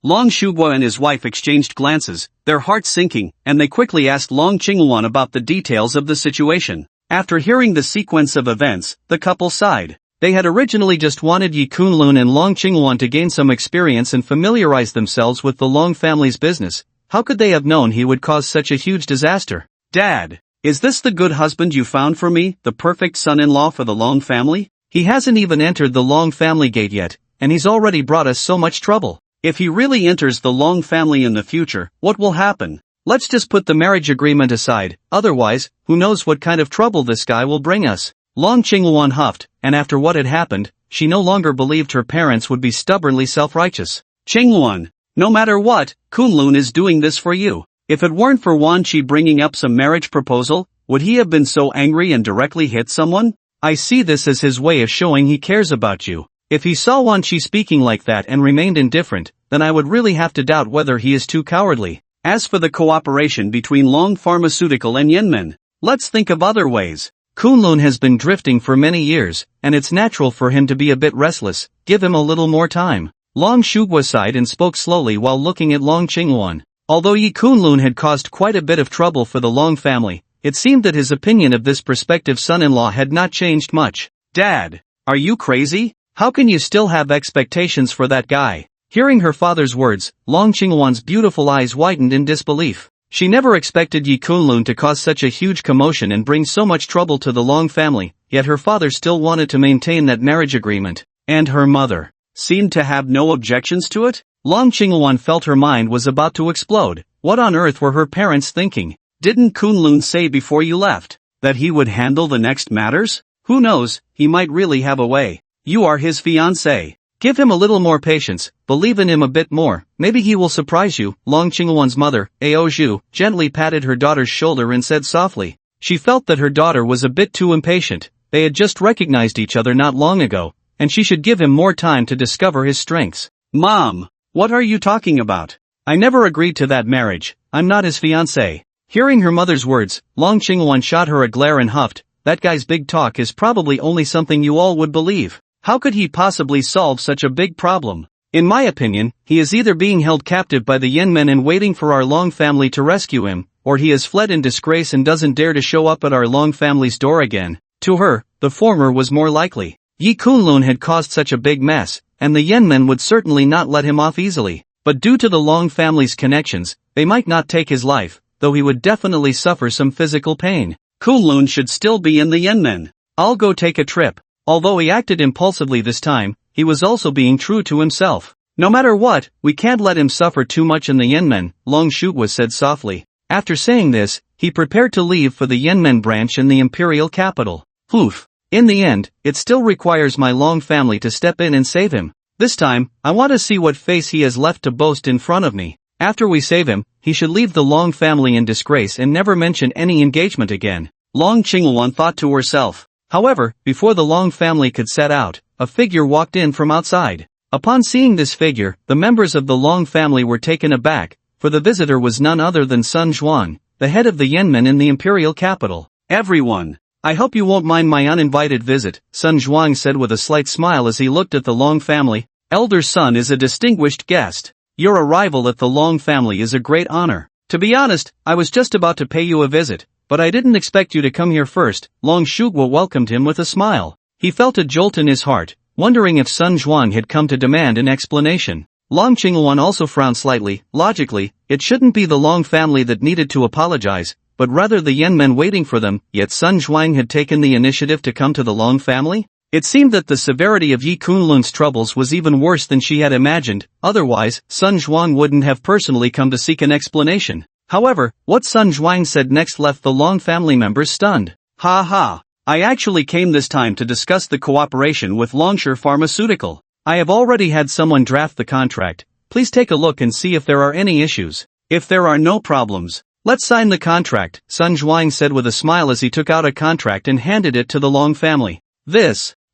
Long Shuguo and his wife exchanged glances, their hearts sinking, and they quickly asked Long Qingwan about the details of the situation. After hearing the sequence of events, the couple sighed. They had originally just wanted Yi Kunlun and Long Qingwan to gain some experience and familiarize themselves with the Long family's business. How could they have known he would cause such a huge disaster? Dad, is this the good husband you found for me, the perfect son-in-law for the Long family? He hasn't even entered the Long family gate yet, and he's already brought us so much trouble. If he really enters the Long family in the future, what will happen? Let's just put the marriage agreement aside, otherwise, who knows what kind of trouble this guy will bring us. Long Qingwan huffed, and after what had happened, she no longer believed her parents would be stubbornly self-righteous. Qingwan, no matter what, Kunlun is doing this for you. If it weren't for Wan Qi bringing up some marriage proposal, would he have been so angry and directly hit someone? I see this as his way of showing he cares about you. If he saw Wan Qi speaking like that and remained indifferent, then I would really have to doubt whether he is too cowardly. As for the cooperation between Long Pharmaceutical and Yanmen, let's think of other ways. Kunlun has been drifting for many years, and it's natural for him to be a bit restless. Give him a little more time. Long Shuguo sighed and spoke slowly while looking at Long Qingwan. Although Yi Kunlun had caused quite a bit of trouble for the Long family, it seemed that his opinion of this prospective son-in-law had not changed much. Dad, are you crazy? How can you still have expectations for that guy? Hearing her father's words, Long Qingwan's beautiful eyes widened in disbelief. She never expected Yi Kunlun to cause such a huge commotion and bring so much trouble to the Long family, yet her father still wanted to maintain that marriage agreement. And her mother seemed to have no objections to it? Long Qingwan felt her mind was about to explode. What on earth were her parents thinking? Didn't Kunlun say before you left that he would handle the next matters? Who knows, he might really have a way. You are his fiancé. Give him a little more patience, believe in him a bit more, maybe he will surprise you. Long Qingwan's mother, Aozhu, gently patted her daughter's shoulder and said softly. She felt that her daughter was a bit too impatient. They had just recognized each other not long ago, and she should give him more time to discover his strengths. Mom, what are you talking about? I never agreed to that marriage, I'm not his fiancé. Hearing her mother's words, Long Qingwan shot her a glare and huffed, that guy's big talk is probably only something you all would believe. How could he possibly solve such a big problem? In my opinion, he is either being held captive by the Yanmen and waiting for our Long family to rescue him, or he has fled in disgrace and doesn't dare to show up at our Long family's door again. To her, the former was more likely. Yi Kunlun had caused such a big mess, and the Yanmen would certainly not let him off easily. But due to the Long family's connections, they might not take his life, though he would definitely suffer some physical pain. Kunlun should still be in the Yanmen. I'll go take a trip. Although he acted impulsively this time, he was also being true to himself. No matter what, we can't let him suffer too much in the Yanmen, Long Shugwa said softly. After saying this, he prepared to leave for the Yanmen branch in the imperial capital. Oof. In the end, it still requires my Long family to step in and save him. This time, I want to see what face he has left to boast in front of me. After we save him, he should leave the Long family in disgrace and never mention any engagement again. Long Qingwan thought to herself. However, before the Long family could set out, a figure walked in from outside. Upon seeing this figure, the members of the Long family were taken aback, for the visitor was none other than Sun Zhuang, the head of the Yanmen in the imperial capital. Everyone, I hope you won't mind my uninvited visit, Sun Zhuang said with a slight smile as he looked at the Long family. Elder son is a distinguished guest. Your arrival at the Long family is a great honor. To be honest, I was just about to pay you a visit, but I didn't expect you to come here first. Long Shugwa welcomed him with a smile. He felt a jolt in his heart, wondering if Sun Zhuang had come to demand an explanation. Long Qingwan also frowned slightly. Logically, it shouldn't be the Long family that needed to apologize, but rather the Yanmen waiting for them, yet Sun Zhuang had taken the initiative to come to the Long family? It seemed that the severity of Yi Kunlun's troubles was even worse than she had imagined, otherwise, Sun Zhuang wouldn't have personally come to seek an explanation. However, what Sun Zhuang said next left the Long family members stunned. Ha ha! I actually came this time to discuss the cooperation with Longshire Pharmaceutical. I have already had someone draft the contract. Please take a look and see if there are any issues. If there are no problems, let's sign the contract, Sun Zhuang said with a smile as he took out a contract and handed it to the Long family.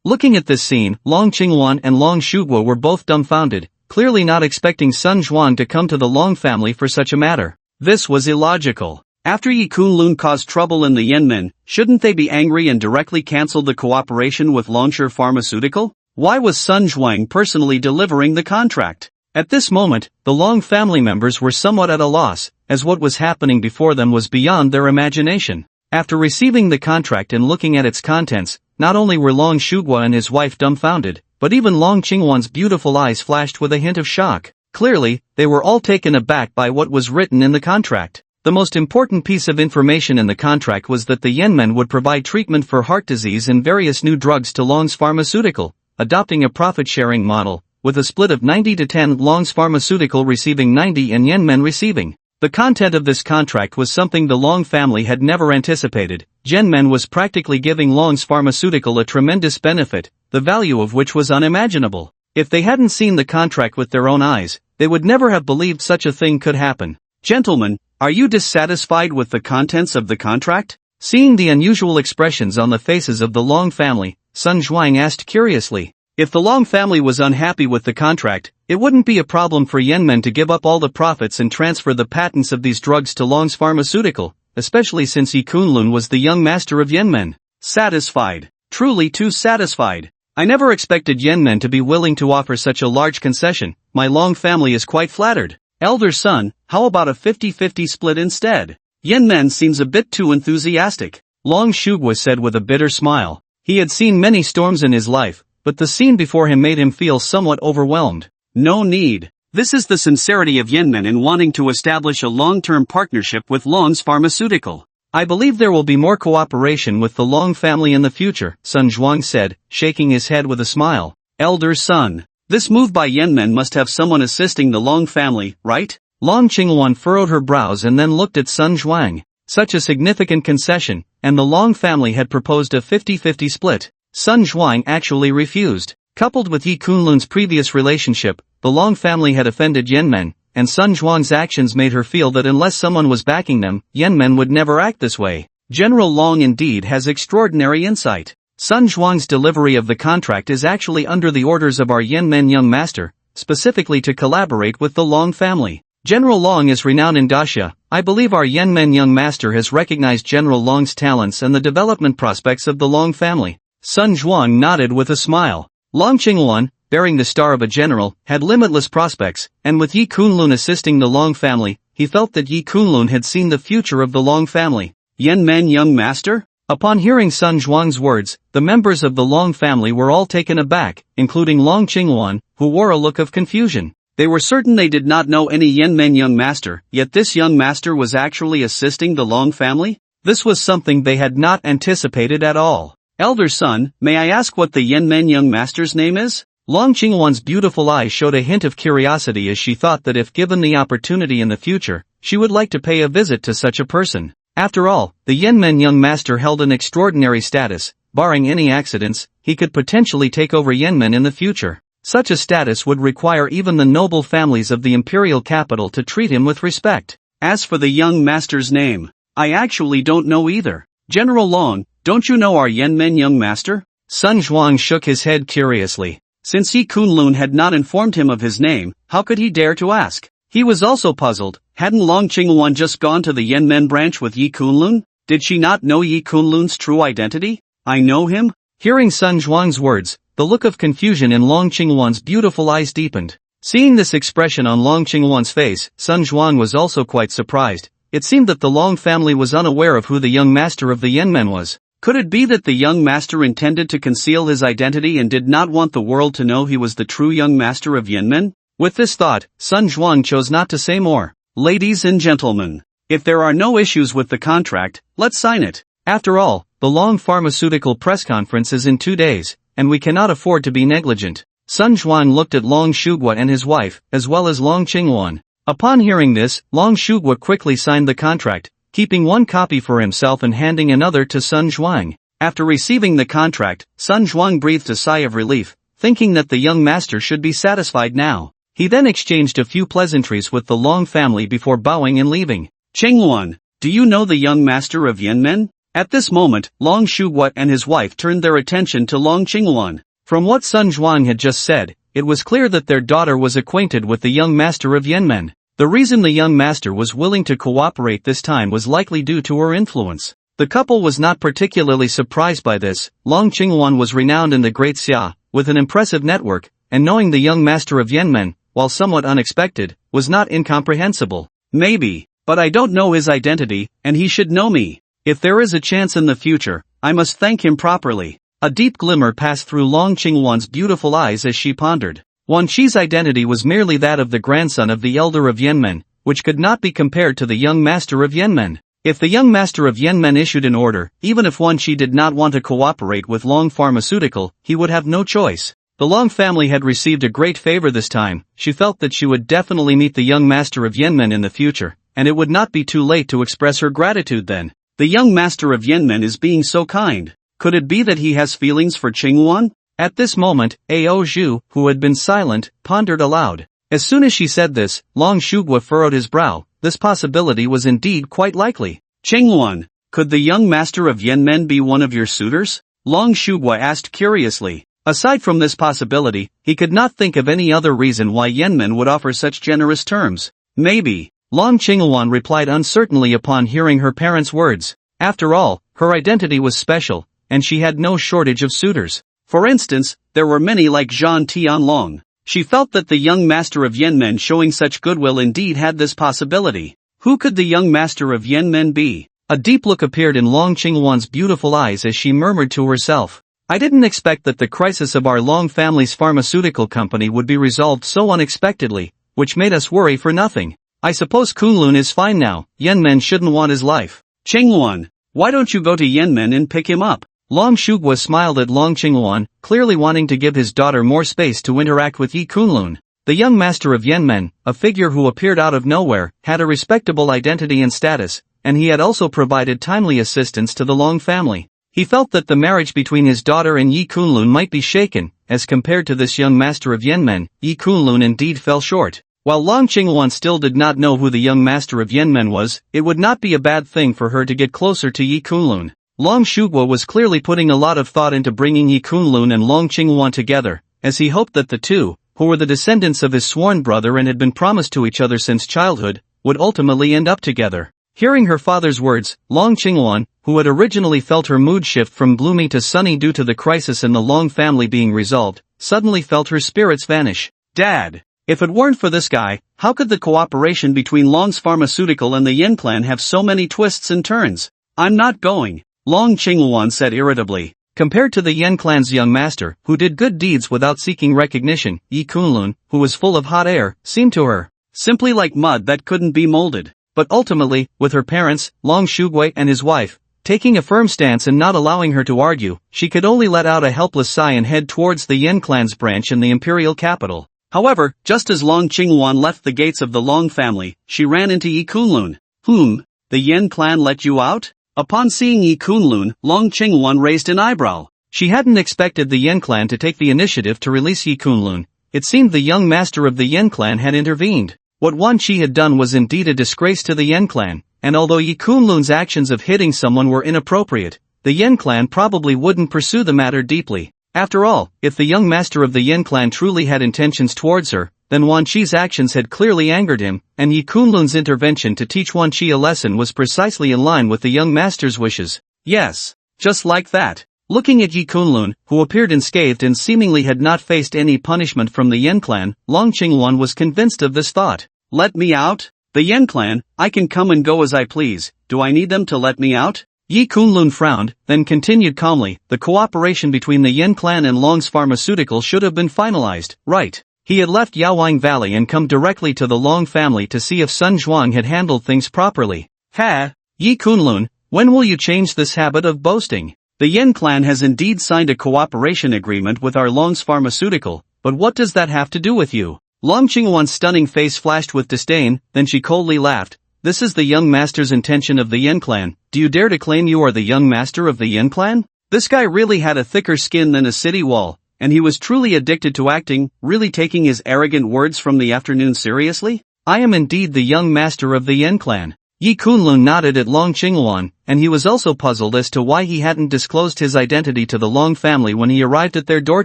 Looking at this scene, Long Qingwan and Long Shugwa were both dumbfounded, clearly not expecting Sun Zhuang to come to the Long family for such a matter. This was illogical. After Yi Kunlun caused trouble in the Yanmen, shouldn't they be angry and directly cancel the cooperation with Longshire Pharmaceutical? Why was Sun Zhuang personally delivering the contract? At this moment, the Long family members were somewhat at a loss, as what was happening before them was beyond their imagination. After receiving the contract and looking at its contents, not only were Long Shugwa and his wife dumbfounded, but even Long Qingwan's beautiful eyes flashed with a hint of shock. Clearly, they were all taken aback by what was written in the contract. The most important piece of information in the contract was that the Yanmen would provide treatment for heart disease and various new drugs to Long's Pharmaceutical, adopting a profit-sharing model, with a split of 90 to 10, Long's Pharmaceutical receiving 90 and Yanmen receiving. The content of this contract was something the Long family had never anticipated. Yanmen was practically giving Long's Pharmaceutical a tremendous benefit, the value of which was unimaginable. If they hadn't seen the contract with their own eyes, they would never have believed such a thing could happen. Gentlemen, are you dissatisfied with the contents of the contract? Seeing the unusual expressions on the faces of the Long family, Sun Zhuang asked curiously. If the Long family was unhappy with the contract, it wouldn't be a problem for Yanmen to give up all the profits and transfer the patents of these drugs to Long's Pharmaceutical, especially since Yi Kunlun was the young master of Yanmen. Satisfied. Truly too satisfied. I never expected Yanmen to be willing to offer such a large concession. My Long family is quite flattered. Elder son, how about a 50-50 split instead? Yanmen seems a bit too enthusiastic. Long Shugwa said with a bitter smile. He had seen many storms in his life, but the scene before him made him feel somewhat overwhelmed. No need. This is the sincerity of Yanmen in wanting to establish a long-term partnership with Long's Pharmaceutical. I believe there will be more cooperation with the Long family in the future, Sun Zhuang said, shaking his head with a smile. Elder son, this move by Yanmen must have someone assisting the Long family, right? Long Qingwan furrowed her brows and then looked at Sun Zhuang. Such a significant concession, and the Long family had proposed a 50-50 split. Sun Zhuang actually refused. Coupled with Yi Kunlun's previous relationship, the Long family had offended Yanmen, and Sun Zhuang's actions made her feel that unless someone was backing them, Yanmen would never act this way. General Long indeed has extraordinary insight. Sun Zhuang's delivery of the contract is actually under the orders of our Yanmen young master, specifically to collaborate with the Long family. General Long is renowned in Daxia. I believe our Yanmen young master has recognized General Long's talents and the development prospects of the Long family. Sun Zhuang nodded with a smile. Long Qingwan, bearing the star of a general, had limitless prospects, and with Yi Kunlun assisting the Long family, he felt that Yi Kunlun had seen the future of the Long family. Yanmen young master? Upon hearing Sun Zhuang's words, the members of the Long family were all taken aback, including Long Qingwan, who wore a look of confusion. They were certain they did not know any Yanmen young master, yet this young master was actually assisting the Long family? This was something they had not anticipated at all. Elder son, may I ask what the Yanmen young master's name is? Long Qingwan's beautiful eyes showed a hint of curiosity as she thought that if given the opportunity in the future, she would like to pay a visit to such a person. After all, the Yanmen young master held an extraordinary status. Barring any accidents, he could potentially take over Yanmen in the future. Such a status would require even the noble families of the imperial capital to treat him with respect. As for the young master's name, I actually don't know either. General Long, don't you know our Yanmen young master? Sun Zhuang shook his head curiously. Since Yi Kunlun had not informed him of his name, how could he dare to ask? He was also puzzled. Hadn't Long Qingwan just gone to the Yanmen branch with Yi Kunlun? Did she not know Yi Kunlun's true identity? I know him? Hearing Sun Zhuang's words, the look of confusion in Long Qingwan's beautiful eyes deepened. Seeing this expression on Long Qingwan's face, Sun Zhuang was also quite surprised. It seemed that the Long family was unaware of who the young master of the Yanmen was. Could it be that the young master intended to conceal his identity and did not want the world to know he was the true young master of Yanmen? With this thought, Sun Zhuang chose not to say more. Ladies and gentlemen, if there are no issues with the contract, let's sign it. After all, the Long pharmaceutical press conference is in 2 days, and we cannot afford to be negligent. Sun Zhuang looked at Long Shugua and his wife, as well as Long Qingwan. Upon hearing this, Long Shugua quickly signed the contract, keeping one copy for himself and handing another to Sun Zhuang. After receiving the contract, Sun Zhuang breathed a sigh of relief, thinking that the young master should be satisfied now. He then exchanged a few pleasantries with the Long family before bowing and leaving. Qingwan, do you know the young master of Yanmen? At this moment, Long Shugua and his wife turned their attention to Long Qingwan. From what Sun Zhuang had just said, it was clear that their daughter was acquainted with the young master of Yanmen. The reason the young master was willing to cooperate this time was likely due to her influence. The couple was not particularly surprised by this. Long Qingwan was renowned in the Great Xia, with an impressive network, and knowing the young master of Yanmen, while somewhat unexpected, was not incomprehensible. Maybe, but I don't know his identity, and he should know me. If there is a chance in the future, I must thank him properly. A deep glimmer passed through Long Qingwan's beautiful eyes as she pondered. Wan Qi's identity was merely that of the grandson of the elder of Yanmen, which could not be compared to the young master of Yanmen. If the young master of Yanmen issued an order, even if Wan Qi did not want to cooperate with Long Pharmaceutical, he would have no choice. The Long family had received a great favor this time. She felt that she would definitely meet the young master of Yanmen in the future, and it would not be too late to express her gratitude then. The young master of Yanmen is being so kind. Could it be that he has feelings for Qingwan? At this moment, Ao Zhu, who had been silent, pondered aloud. As soon as she said this, Long Shugua furrowed his brow. This possibility was indeed quite likely. Qingwan, could the young master of Yanmen be one of your suitors? Long Shugua asked curiously. Aside from this possibility, he could not think of any other reason why Yanmen would offer such generous terms. Maybe. Long Qingwan replied uncertainly upon hearing her parents' words. After all, her identity was special, and she had no shortage of suitors. For instance, there were many like Zhan Tianlong. She felt that the young master of Yanmen showing such goodwill indeed had this possibility. Who could the young master of Yanmen be? A deep look appeared in Long Qingwan's beautiful eyes as she murmured to herself. I didn't expect that the crisis of our Long family's pharmaceutical company would be resolved so unexpectedly, which made us worry for nothing. I suppose Kunlun is fine now. Yanmen shouldn't want his life. Qingwan, why don't you go to Yanmen and pick him up? Long Shugua smiled at Long Qingwan, clearly wanting to give his daughter more space to interact with Yi Kunlun. The young master of Yenmen, a figure who appeared out of nowhere, had a respectable identity and status, and he had also provided timely assistance to the Long family. He felt that the marriage between his daughter and Yi Kunlun might be shaken. As compared to this young master of Yenmen, Yi Kunlun indeed fell short. While Long Qingwan still did not know who the young master of Yenmen was, it would not be a bad thing for her to get closer to Yi Kunlun. Long Shugwa was clearly putting a lot of thought into bringing Yi Kunlun and Long Qingwan together, as he hoped that the two, who were the descendants of his sworn brother and had been promised to each other since childhood, would ultimately end up together. Hearing her father's words, Long Qingwan, who had originally felt her mood shift from gloomy to sunny due to the crisis in the Long family being resolved, suddenly felt her spirits vanish. Dad! If it weren't for this guy, how could the cooperation between Long's pharmaceutical and the Yin clan have so many twists and turns? I'm not going, Long Qingwan said irritably. Compared to the Yin clan's young master, who did good deeds without seeking recognition, Yi Kunlun, who was full of hot air, seemed to her simply like mud that couldn't be molded. But ultimately, with her parents, Long Shugui and his wife, taking a firm stance and not allowing her to argue, she could only let out a helpless sigh and head towards the Yin clan's branch in the imperial capital. However, just as Long Qingwan left the gates of the Long family, she ran into Yi Kunlun. The Yin clan let you out? Upon seeing Yi Kunlun, Long Qingwan raised an eyebrow. She hadn't expected the Yin clan to take the initiative to release Yi Kunlun. It seemed the young master of the Yin clan had intervened. What Wan Qi had done was indeed a disgrace to the Yin clan, and although Yi Kunlun's actions of hitting someone were inappropriate, the Yin clan probably wouldn't pursue the matter deeply. After all, if the young master of the Yin clan truly had intentions towards her, then Wan Qi's actions had clearly angered him, and Yi Kunlun's intervention to teach Wan Qi a lesson was precisely in line with the young master's wishes. Yes, just like that. Looking at Yi Kunlun, who appeared unscathed and seemingly had not faced any punishment from the Yin clan, Long Qingwan was convinced of this thought. Let me out? The Yin clan, I can come and go as I please, do I need them to let me out? Yi Kunlun frowned, then continued calmly, the cooperation between the Yin clan and Long's pharmaceutical should have been finalized, right? He had left Yaoang Valley and come directly to the Long family to see if Sun Zhuang had handled things properly. Yi Kunlun, when will you change this habit of boasting? The Yin clan has indeed signed a cooperation agreement with our Long's pharmaceutical, but what does that have to do with you? Long Qingwan's stunning face flashed with disdain, then she coldly laughed. This is the young master's intention of the Yin clan. Do you dare to claim you are the young master of the Yin clan? This guy really had a thicker skin than a city wall, and he was truly addicted to acting, really taking his arrogant words from the afternoon seriously? I am indeed the young master of the Yin clan. Yi Kunlun nodded at Long Qingwan, and he was also puzzled as to why he hadn't disclosed his identity to the Long family when he arrived at their door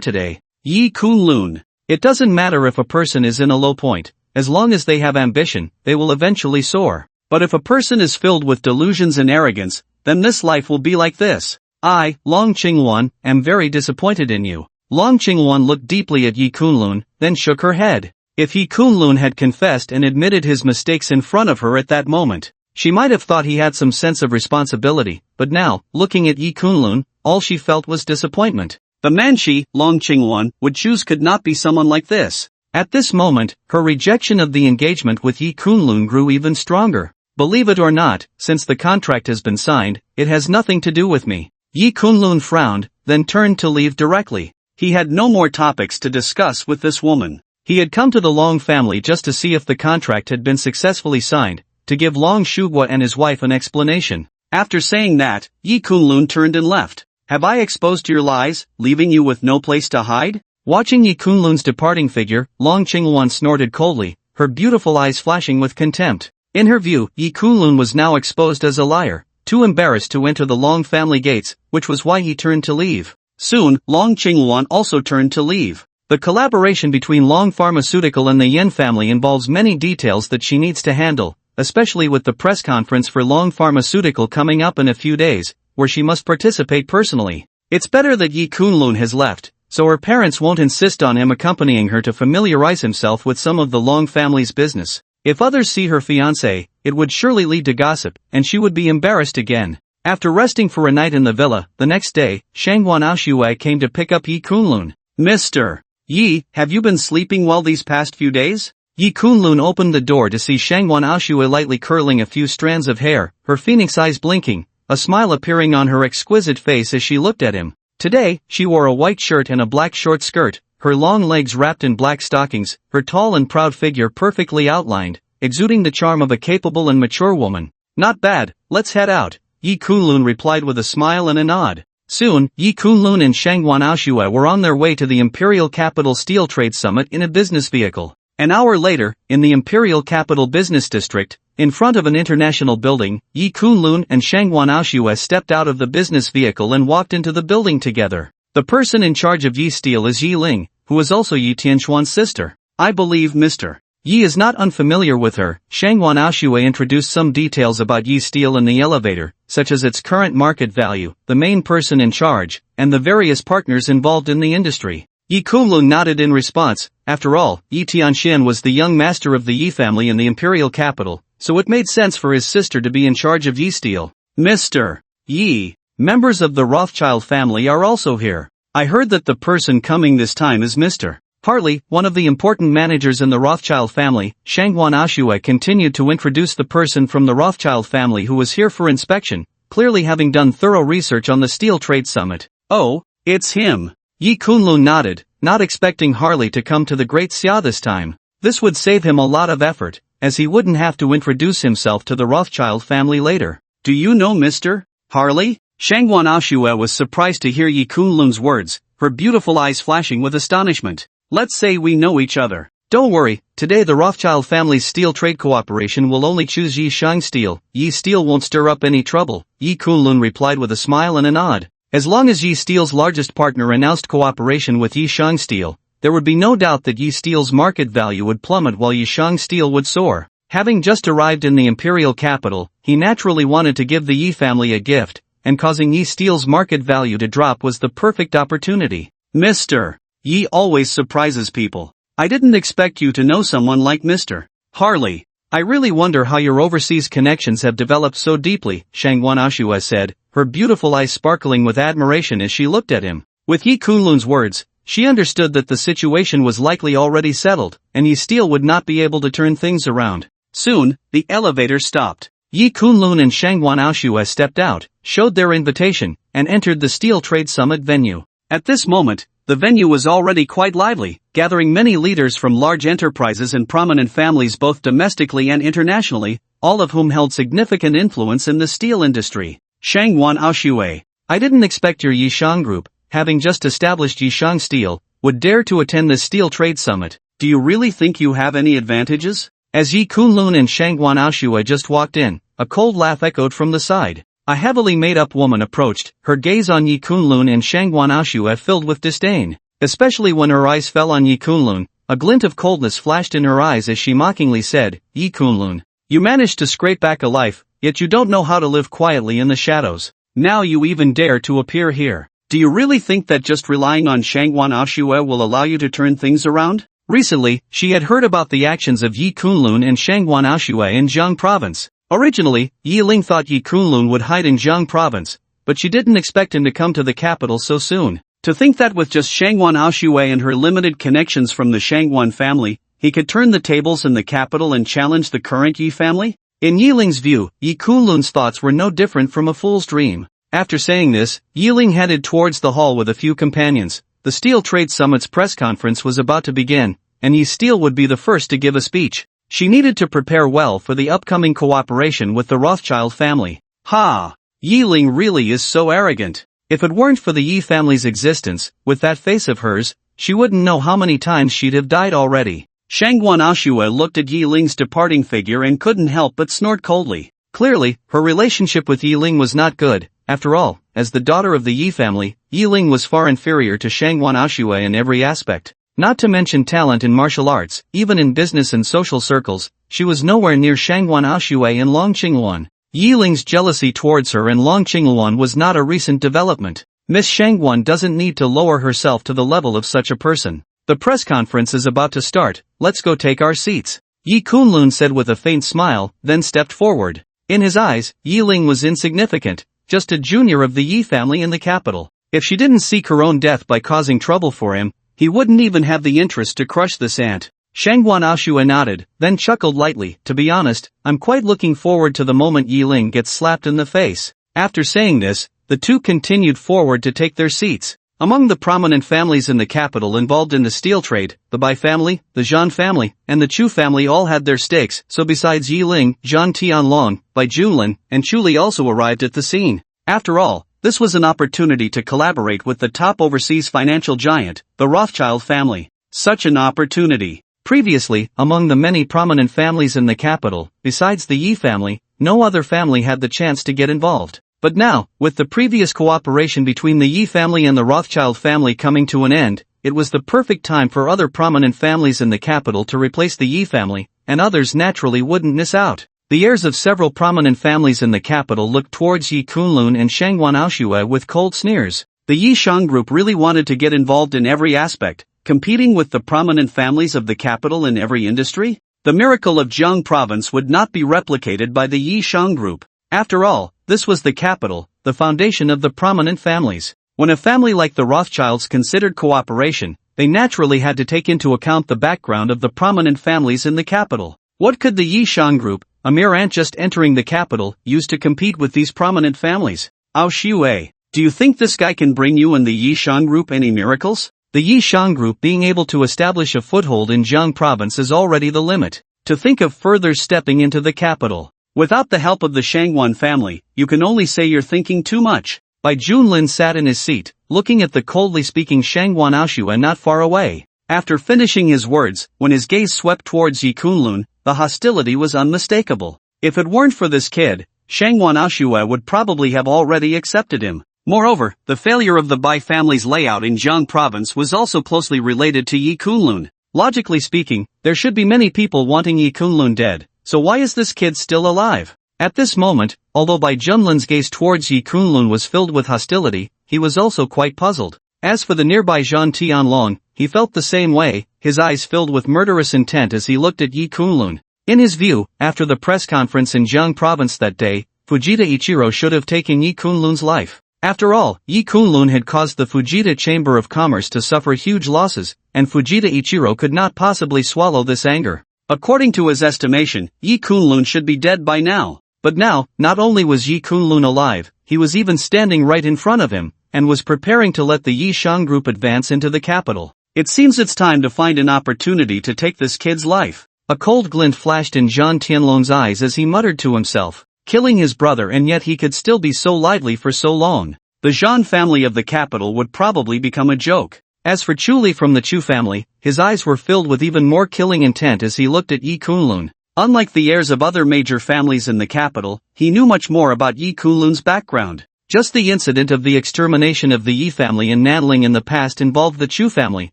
today. Yi Kunlun. It doesn't matter if a person is in a low point, as long as they have ambition, they will eventually soar. But if a person is filled with delusions and arrogance, then this life will be like this. I, Long Qingwan, am very disappointed in you. Long Qingwan looked deeply at Yi Kunlun, then shook her head. If Yi Kunlun had confessed and admitted his mistakes in front of her at that moment, she might have thought he had some sense of responsibility, but now, looking at Yi Kunlun, all she felt was disappointment. The man she, Long Qingwan, would choose could not be someone like this. At this moment, her rejection of the engagement with Yi Kunlun grew even stronger. Believe it or not, since the contract has been signed, it has nothing to do with me. Yi Kunlun frowned, then turned to leave directly. He had no more topics to discuss with this woman. He had come to the Long family just to see if the contract had been successfully signed, to give Long Shugwa and his wife an explanation. After saying that, Yi Kunlun turned and left. Have I exposed your lies, leaving you with no place to hide? Watching Yi Kunlun's departing figure, Long Qingwan snorted coldly, her beautiful eyes flashing with contempt. In her view, Yi Kunlun was now exposed as a liar, too embarrassed to enter the Long family gates, which was why he turned to leave. Soon, Long Qingwan also turned to leave. The collaboration between Long Pharmaceutical and the Yin family involves many details that she needs to handle, especially with the press conference for Long Pharmaceutical coming up in a few days, where she must participate personally. It's better that Yi Kunlun has left, so her parents won't insist on him accompanying her to familiarize himself with some of the Long family's business. If others see her fiancé, it would surely lead to gossip, and she would be embarrassed again. After resting for a night in the villa, the next day, Shangwan Aoshui came to pick up Yi Kunlun. Mr. Yi, have you been sleeping well these past few days? Yi Kunlun opened the door to see Shangwan Aoshui lightly curling a few strands of hair, her phoenix eyes blinking, a smile appearing on her exquisite face as she looked at him. Today, she wore a white shirt and a black short skirt, her long legs wrapped in black stockings, her tall and proud figure perfectly outlined, exuding the charm of a capable and mature woman. Not bad, let's head out, Yi Kunlun replied with a smile and a nod. Soon, Yi Kunlun and Shangwan Aoshue were on their way to the Imperial Capital Steel Trade Summit in a business vehicle. An hour later, in the Imperial Capital Business District, in front of an international building, Yi Kunlun and Shangwan Aoshue stepped out of the business vehicle and walked into the building together. The person in charge of Yi Steel is Yi Ling, who is also Yi Tianxuan's sister. I believe Mr. Yi is not unfamiliar with her. Shangwan Aoshue introduced some details about Yi Steel in the elevator, such as its current market value, the main person in charge, and the various partners involved in the industry. Yi Kunlun nodded in response. After all, Yi Tianxian was the young master of the Yi family in the imperial capital, so it made sense for his sister to be in charge of Yi Steel. Mr. Yi, members of the Rothschild family are also here. I heard that the person coming this time is Mr. Hartley, one of the important managers in the Rothschild family. Shangwan Aoshue continued to introduce the person from the Rothschild family who was here for inspection, clearly having done thorough research on the Steel Trade Summit. Oh, it's him. Yi Kunlun nodded, not expecting Harley to come to the Great Xia this time. This would save him a lot of effort, as he wouldn't have to introduce himself to the Rothschild family later. Do you know Mr. Harley? Shangwan Aoshue was surprised to hear Yi Kunlun's words, her beautiful eyes flashing with astonishment. Let's say we know each other. Don't worry, today the Rothschild family's steel trade cooperation will only choose Yi Shang Steel. Yi Steel won't stir up any trouble, Yi Kunlun replied with a smile and a nod. As long as Yi Steel's largest partner announced cooperation with Yi Shang Steel, there would be no doubt that Yi Steel's market value would plummet while Yi Shang Steel would soar. Having just arrived in the imperial capital, he naturally wanted to give the Yi family a gift, and causing Yi Steel's market value to drop was the perfect opportunity. Mr. Yi always surprises people. I didn't expect you to know someone like Mr. Harley. I really wonder how your overseas connections have developed so deeply, Shangwan Aoshue said, her beautiful eyes sparkling with admiration as she looked at him. With Yi Kunlun's words, she understood that the situation was likely already settled, and Yi Steel would not be able to turn things around. Soon, the elevator stopped. Yi Kunlun and Shangwan Aoshue stepped out, showed their invitation, and entered the Steel Trade Summit venue. At this moment, the venue was already quite lively, gathering many leaders from large enterprises and prominent families both domestically and internationally, all of whom held significant influence in the steel industry. Shangwan Aoshue, I didn't expect your Yi Shang group, having just established Yi Shang Steel, would dare to attend this Steel Trade Summit. Do you really think you have any advantages? As Yi Kunlun and Shangwan Aoshue just walked in, a cold laugh echoed from the side. A heavily made-up woman approached, her gaze on Yi Kunlun and Shangwan Aoshue filled with disdain. Especially when her eyes fell on Yi Kunlun, a glint of coldness flashed in her eyes as she mockingly said, Yi Kunlun, you managed to scrape back a life, yet you don't know how to live quietly in the shadows. Now you even dare to appear here. Do you really think that just relying on Shangwan Aoshue will allow you to turn things around? Recently, she had heard about the actions of Yi Kunlun and Shangwan Aoshue in Jiang province. Originally, Yi Ling thought Yi Kunlun would hide in Jiang province, but she didn't expect him to come to the capital so soon. To think that with just Shangwan Aoshue and her limited connections from the Shangwan family, he could turn the tables in the capital and challenge the current Yi family? In Yi Ling's view, Yi Kunlun's thoughts were no different from a fool's dream. After saying this, Yi Ling headed towards the hall with a few companions. The Steel Trade Summit's press conference was about to begin, and Yi Steel would be the first to give a speech. She needed to prepare well for the upcoming cooperation with the Rothschild family. Ha! Yi Ling really is so arrogant. If it weren't for the Yi family's existence, with that face of hers, she wouldn't know how many times she'd have died already. Shangwan Aoshue looked at Yi Ling's departing figure and couldn't help but snort coldly. Clearly, her relationship with Yi Ling was not good. After all, as the daughter of the Yi family, Yi Ling was far inferior to Shangwan Aoshue in every aspect. Not to mention talent in martial arts, even in business and social circles, she was nowhere near Shangwan Aoshue and Long Qingluan. Yi Ling's jealousy towards her and Long Qingluan was not a recent development. Miss Shangwan doesn't need to lower herself to the level of such a person. The press conference is about to start, let's go take our seats. Yi Kunlun said with a faint smile, then stepped forward. In his eyes, Yi Ling was insignificant, just a junior of the Yi family in the capital. If she didn't seek her own death by causing trouble for him, he wouldn't even have the interest to crush this ant. Shangwan Aoshue nodded, then chuckled lightly. To be honest, I'm quite looking forward to the moment Yi Ling gets slapped in the face. After saying this, the two continued forward to take their seats. Among the prominent families in the capital involved in the steel trade, the Bai family, the Zhan family, and the Chu family all had their stakes, so besides Yi Ling, Zhan Tianlong, Bai Junlin, and Chu Li also arrived at the scene. After all, this was an opportunity to collaborate with the top overseas financial giant, the Rothschild family. Such an opportunity. Previously, among the many prominent families in the capital, besides the Yi family, no other family had the chance to get involved. But now, with the previous cooperation between the Yi family and the Rothschild family coming to an end, it was the perfect time for other prominent families in the capital to replace the Yi family, and others naturally wouldn't miss out. The heirs of several prominent families in the capital looked towards Yi Kunlun and Shangwan Aoshue with cold sneers. The Yi Shang group really wanted to get involved in every aspect, competing with the prominent families of the capital in every industry? The miracle of Jiang province would not be replicated by the Yi Shang group. After all, this was the capital, the foundation of the prominent families. When a family like the Rothschilds considered cooperation, they naturally had to take into account the background of the prominent families in the capital. What could the Yi Shang group, a mere ant just entering the capital, use to compete with these prominent families? Aoshue, do you think this guy can bring you and the Yi Shang group any miracles? The Yi Shang group being able to establish a foothold in Jiang province is already the limit. To think of further stepping into the capital. Without the help of the Shangwan family, you can only say you're thinking too much. Bai Junlin sat in his seat, looking at the coldly speaking Shangwan Aoshue not far away. After finishing his words, when his gaze swept towards Yi Kunlun, the hostility was unmistakable. If it weren't for this kid, Shangwan Aoshue would probably have already accepted him. Moreover, the failure of the Bai family's layout in Jiang province was also closely related to Yi Kunlun. Logically speaking, there should be many people wanting Yi Kunlun dead. So why is this kid still alive? At this moment, although Bai Junlin's gaze towards Yi Kunlun was filled with hostility, he was also quite puzzled. As for the nearby Zhan Tianlong, he felt the same way, his eyes filled with murderous intent as he looked at Yi Kunlun. In his view, after the press conference in Jiang province that day, Fujita Ichiro should have taken Yi Kunlun's life. After all, Yi Kunlun had caused the Fujita Chamber of Commerce to suffer huge losses, and Fujita Ichiro could not possibly swallow this anger. According to his estimation, Yi Kunlun should be dead by now. But now, not only was Yi Kunlun alive, he was even standing right in front of him, and was preparing to let the Yi Shang group advance into the capital. It seems it's time to find an opportunity to take this kid's life. A cold glint flashed in Zhan Tianlong's eyes as he muttered to himself, killing his brother, and yet he could still be so lively for so long. The Zhan family of the capital would probably become a joke. As for Chu Li from the Chu family, his eyes were filled with even more killing intent as he looked at Yi Kunlun. Unlike the heirs of other major families in the capital, he knew much more about Yi Kunlun's background. Just the incident of the extermination of the Yi family in Nanling in the past involved the Chu family,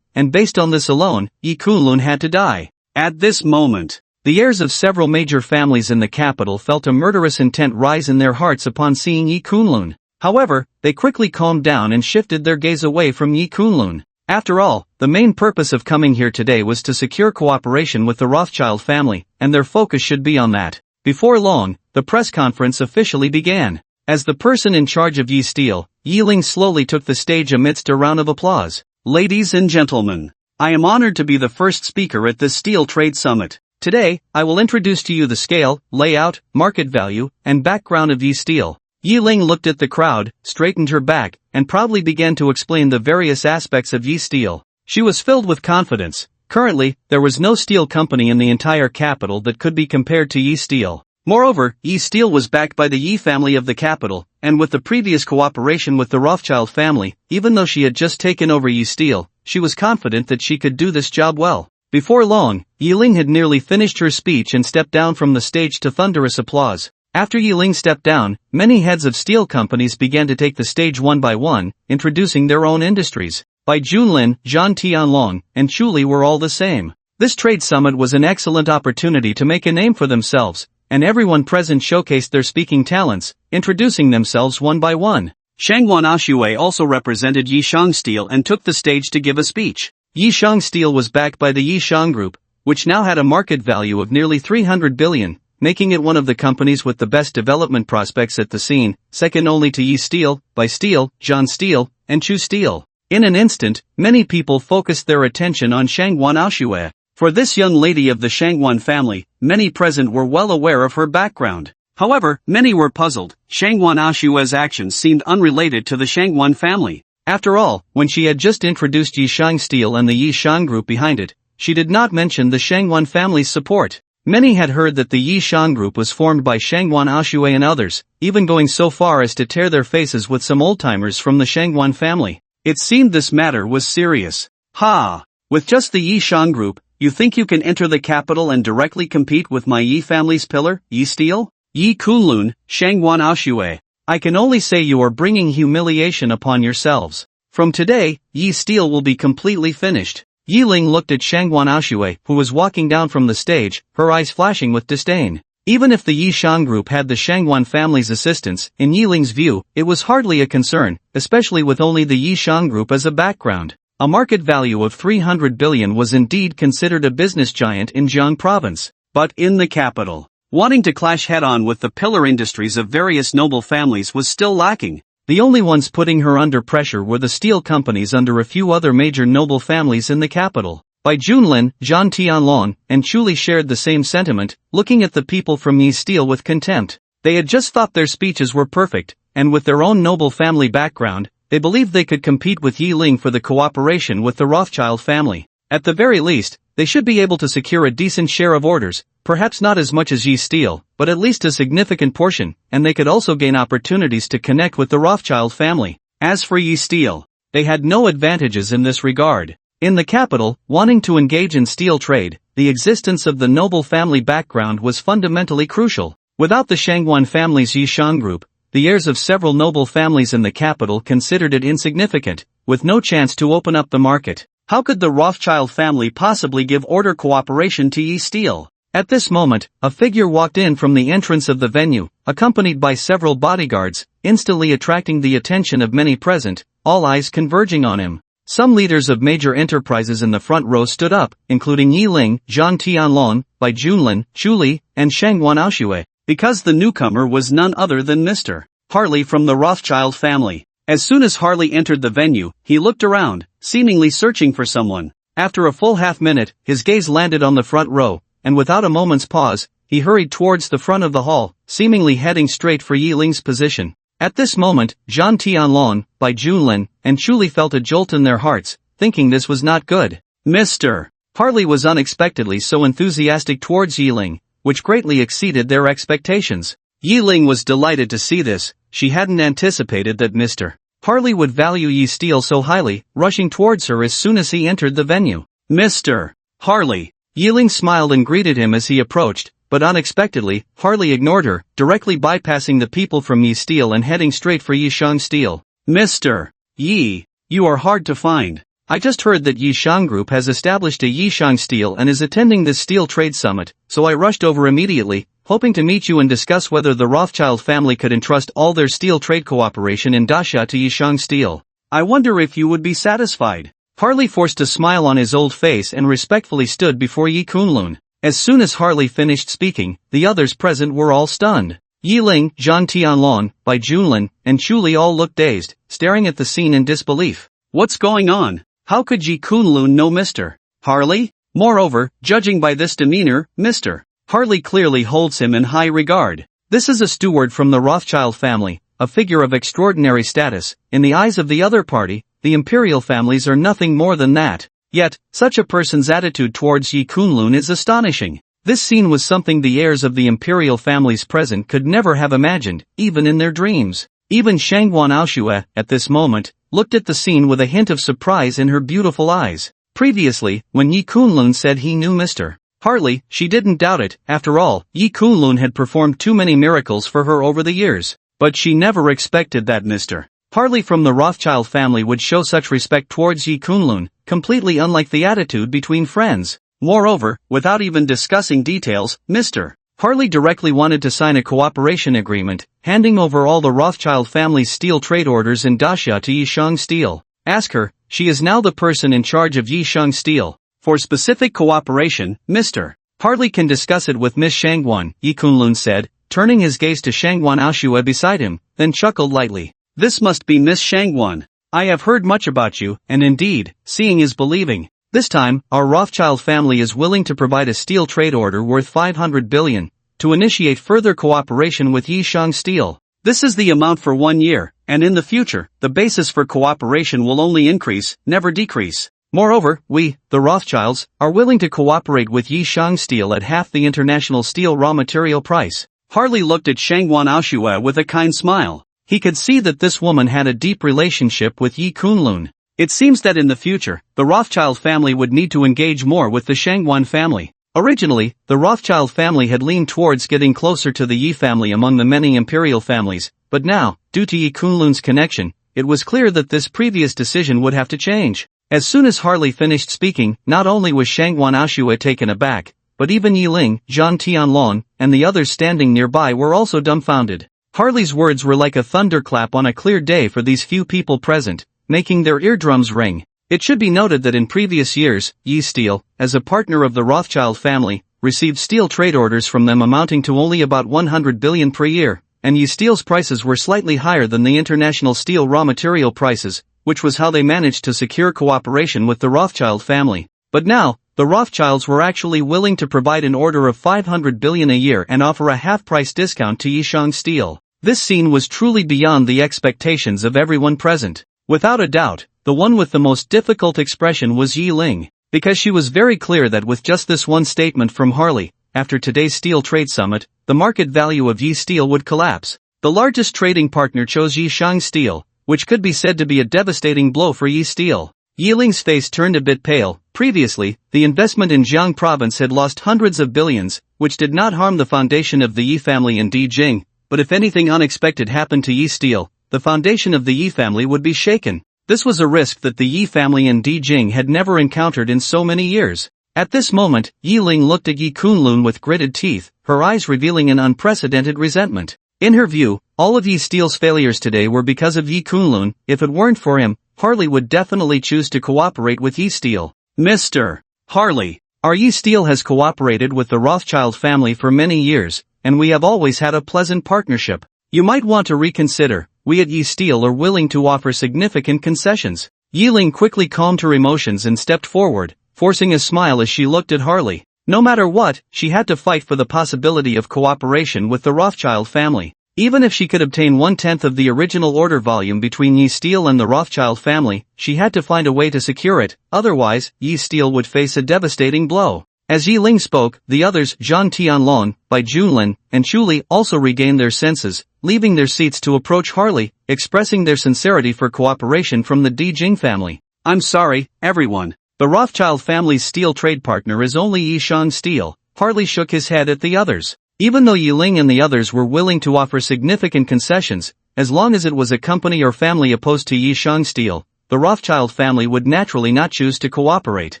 and based on this alone, Yi Kunlun had to die. At this moment, the heirs of several major families in the capital felt a murderous intent rise in their hearts upon seeing Yi Kunlun. However, they quickly calmed down and shifted their gaze away from Yi Kunlun. After all, the main purpose of coming here today was to secure cooperation with the Rothschild family, and their focus should be on that. Before long, the press conference officially began. As the person in charge of Yi Steel, Yi Ling slowly took the stage amidst a round of applause. Ladies and gentlemen, I am honored to be the first speaker at this Steel Trade Summit. Today, I will introduce to you the scale, layout, market value, and background of Yi Steel. Yi Ling looked at the crowd, straightened her back, and proudly began to explain the various aspects of Yi Steel. She was filled with confidence. Currently, there was no steel company in the entire capital that could be compared to Yi Steel. Moreover, Yi Steel was backed by the Yi family of the capital, and with the previous cooperation with the Rothschild family, even though she had just taken over Yi Steel, she was confident that she could do this job well. Before long, Yi Ling had nearly finished her speech and stepped down from the stage to thunderous applause. After Yi Ling stepped down, many heads of steel companies began to take the stage one by one, introducing their own industries. Bai Junlin, Zhan Tianlong, and Chu Li were all the same. This trade summit was an excellent opportunity to make a name for themselves, and everyone present showcased their speaking talents, introducing themselves one by one. Shangwan Aoshue also represented Yi Shang Steel and took the stage to give a speech. Yi Shang Steel was backed by the Yi Shang Group, which now had a market value of nearly 300 billion. Making it one of the companies with the best development prospects at the scene, second only to Yi Steel, Bai Steel, Zhan Steel, and Chu Steel. In an instant, many people focused their attention on Shangwan Aoshue. For this young lady of the Shangwan family, many present were well aware of her background. However, many were puzzled. Shangwan Aoshue's actions seemed unrelated to the Shangwan family. After all, when she had just introduced Yishang Steel and the Yishang group behind it, she did not mention the Shangwan family's support. Many had heard that the Yishang group was formed by Shangwan Aoshui and others, even going so far as to tear their faces with some old-timers from the Shangwan family. It seemed this matter was serious. Ha! With just the Yishang group, you think you can enter the capital and directly compete with my Yi family's pillar, Yi Steel? Yi Kunlun, Shangwan Aoshui. I can only say you are bringing humiliation upon yourselves. From today, Yi Steel will be completely finished. Yi Ling looked at Shangwan Aoshui, who was walking down from the stage, her eyes flashing with disdain. Even if the Yishang group had the Shangwan family's assistance, in Yi Ling's view, it was hardly a concern, especially with only the Yishang group as a background. A market value of 300 billion was indeed considered a business giant in Jiang province. But in the capital, wanting to clash head-on with the pillar industries of various noble families was still lacking. The only ones putting her under pressure were the steel companies under a few other major noble families in the capital. Bai Junlin, Zhan Tianlong, and Chuli shared the same sentiment, looking at the people from Yi Steel with contempt. They had just thought their speeches were perfect, and with their own noble family background, they believed they could compete with Yi Ling for the cooperation with the Rothschild family. At the very least, they should be able to secure a decent share of orders, perhaps not as much as Yi Steel, but at least a significant portion, and they could also gain opportunities to connect with the Rothschild family. As for Yi Steel, they had no advantages in this regard. In the capital, wanting to engage in steel trade, the existence of the noble family background was fundamentally crucial. Without the Shangwan family's Yishang group, the heirs of several noble families in the capital considered it insignificant, with no chance to open up the market. How could the Rothschild family possibly give order cooperation to Yi Steel? At this moment, a figure walked in from the entrance of the venue, accompanied by several bodyguards, instantly attracting the attention of many present, all eyes converging on him. Some leaders of major enterprises in the front row stood up, including Yi Ling, Zhan Tianlong, Bai Junlin, Chuli, and Shangwan Aoshui, because the newcomer was none other than Mr. Harley from the Rothschild family. As soon as Harley entered the venue, he looked around, seemingly searching for someone. After a full half-minute, his gaze landed on the front row, and without a moment's pause, he hurried towards the front of the hall, seemingly heading straight for Yi Ling's position. At this moment, Zhan Tianlong, Bai Junlin, and Chuli felt a jolt in their hearts, thinking this was not good. Mr. Harley was unexpectedly so enthusiastic towards Yi Ling, which greatly exceeded their expectations. Yi Ling was delighted to see this. She hadn't anticipated that Mr. Harley would value Yi Steel so highly, rushing towards her as soon as he entered the venue. Mr. Harley. Yi Ling smiled and greeted him as he approached, but unexpectedly, Harley ignored her, directly bypassing the people from Yi Steel and heading straight for Yishang Steel. Mr. Yi, you are hard to find. I just heard that Yishang Group has established a Yishang Steel and is attending this steel trade summit, so I rushed over immediately, hoping to meet you and discuss whether the Rothschild family could entrust all their steel trade cooperation in Daxia to Yishang Steel. I wonder if you would be satisfied. Harley forced a smile on his old face and respectfully stood before Yi Kunlun. As soon as Harley finished speaking, the others present were all stunned. Yi Ling, Zhan Tianlong, Bai Junlin, and Chuli all looked dazed, staring at the scene in disbelief. What's going on? How could Yi Kunlun know Mr. Harley? Moreover, judging by this demeanor, Mr. Harley clearly holds him in high regard. This is a steward from the Rothschild family, a figure of extraordinary status. In the eyes of the other party, the imperial families are nothing more than that. Yet, such a person's attitude towards Yi Kunlun is astonishing. This scene was something the heirs of the imperial families present could never have imagined, even in their dreams. Even Shangwan Aoshui, at this moment, looked at the scene with a hint of surprise in her beautiful eyes. Previously, when Yi Kunlun said he knew Mr. Harley, she didn't doubt it. After all, Yi Kunlun had performed too many miracles for her over the years. But she never expected that Mr. Harley from the Rothschild family would show such respect towards Yi Kunlun, completely unlike the attitude between friends. Moreover, without even discussing details, Mr. Harley directly wanted to sign a cooperation agreement, handing over all the Rothschild family's steel trade orders in Daxia to Yishang Steel. Ask her, she is now the person in charge of Yishang Steel. For specific cooperation, Mr. Harley can discuss it with Miss Shangwan, Yi Kunlun said, turning his gaze to Shangwan Aoshui beside him, then chuckled lightly. This must be Miss Shangwan. I have heard much about you, and indeed, seeing is believing. This time, our Rothschild family is willing to provide a steel trade order worth 500 billion, to initiate further cooperation with Yishang Steel. This is the amount for 1 year, and in the future, the basis for cooperation will only increase, never decrease. Moreover, we, the Rothschilds, are willing to cooperate with Yishang Steel at half the international steel raw material price. Harley looked at Shangwan Aoshue with a kind smile. He could see that this woman had a deep relationship with Yi Kunlun. It seems that in the future, the Rothschild family would need to engage more with the Shangwan family. Originally, the Rothschild family had leaned towards getting closer to the Yi family among the many imperial families, but now, due to Yi Kunlun's connection, it was clear that this previous decision would have to change. As soon as Harley finished speaking, not only was Shangwan Aoshue taken aback, but even Yi Ling, Zhang Tianlong, and the others standing nearby were also dumbfounded. Harley's words were like a thunderclap on a clear day for these few people present, making their eardrums ring. It should be noted that in previous years, Yi Steel, as a partner of the Rothschild family, received steel trade orders from them amounting to only about 100 billion per year, and Yi Steel's prices were slightly higher than the international steel raw material prices, which was how they managed to secure cooperation with the Rothschild family. But now, the Rothschilds were actually willing to provide an order of 500 billion a year and offer a half-price discount to Yishang Steel. This scene was truly beyond the expectations of everyone present. Without a doubt, the one with the most difficult expression was Yi Ling, because she was very clear that with just this one statement from Harley, after today's steel trade summit, the market value of Yi Steel would collapse. The largest trading partner chose Yishang Steel, which could be said to be a devastating blow for Yi Steel. Yi Ling's face turned a bit pale. Previously, the investment in Jiang province had lost hundreds of billions, which did not harm the foundation of the Yi family in Dijing, but if anything unexpected happened to Yi Steel, the foundation of the Yi family would be shaken. This was a risk that the Yi family in Dijing had never encountered in so many years. At this moment, Yi Ling looked at Yi Kunlun with gritted teeth, her eyes revealing an unprecedented resentment. In her view, all of Yi Steel's failures today were because of Yi Kunlun. If it weren't for him, Harley would definitely choose to cooperate with Yi Steel. Mr. Harley, our Yi Steel has cooperated with the Rothschild family for many years, and we have always had a pleasant partnership. You might want to reconsider. We at Yi Steel are willing to offer significant concessions. Yi Ling quickly calmed her emotions and stepped forward, forcing a smile as she looked at Harley. No matter what, she had to fight for the possibility of cooperation with the Rothschild family. Even if she could obtain 1/10 of the original order volume between Yi Steel and the Rothschild family, she had to find a way to secure it, otherwise, Yi Steel would face a devastating blow. As Yi Ling spoke, the others, Zhang Tianlong, Bai Junlin, and Chuli also regained their senses, leaving their seats to approach Harley, expressing their sincerity for cooperation from the Dijing family. I'm sorry, everyone. The Rothschild family's steel trade partner is only Yishang Steel. Harley shook his head at the others. Even though Yi Ling and the others were willing to offer significant concessions, as long as it was a company or family opposed to Yishang Steel, the Rothschild family would naturally not choose to cooperate.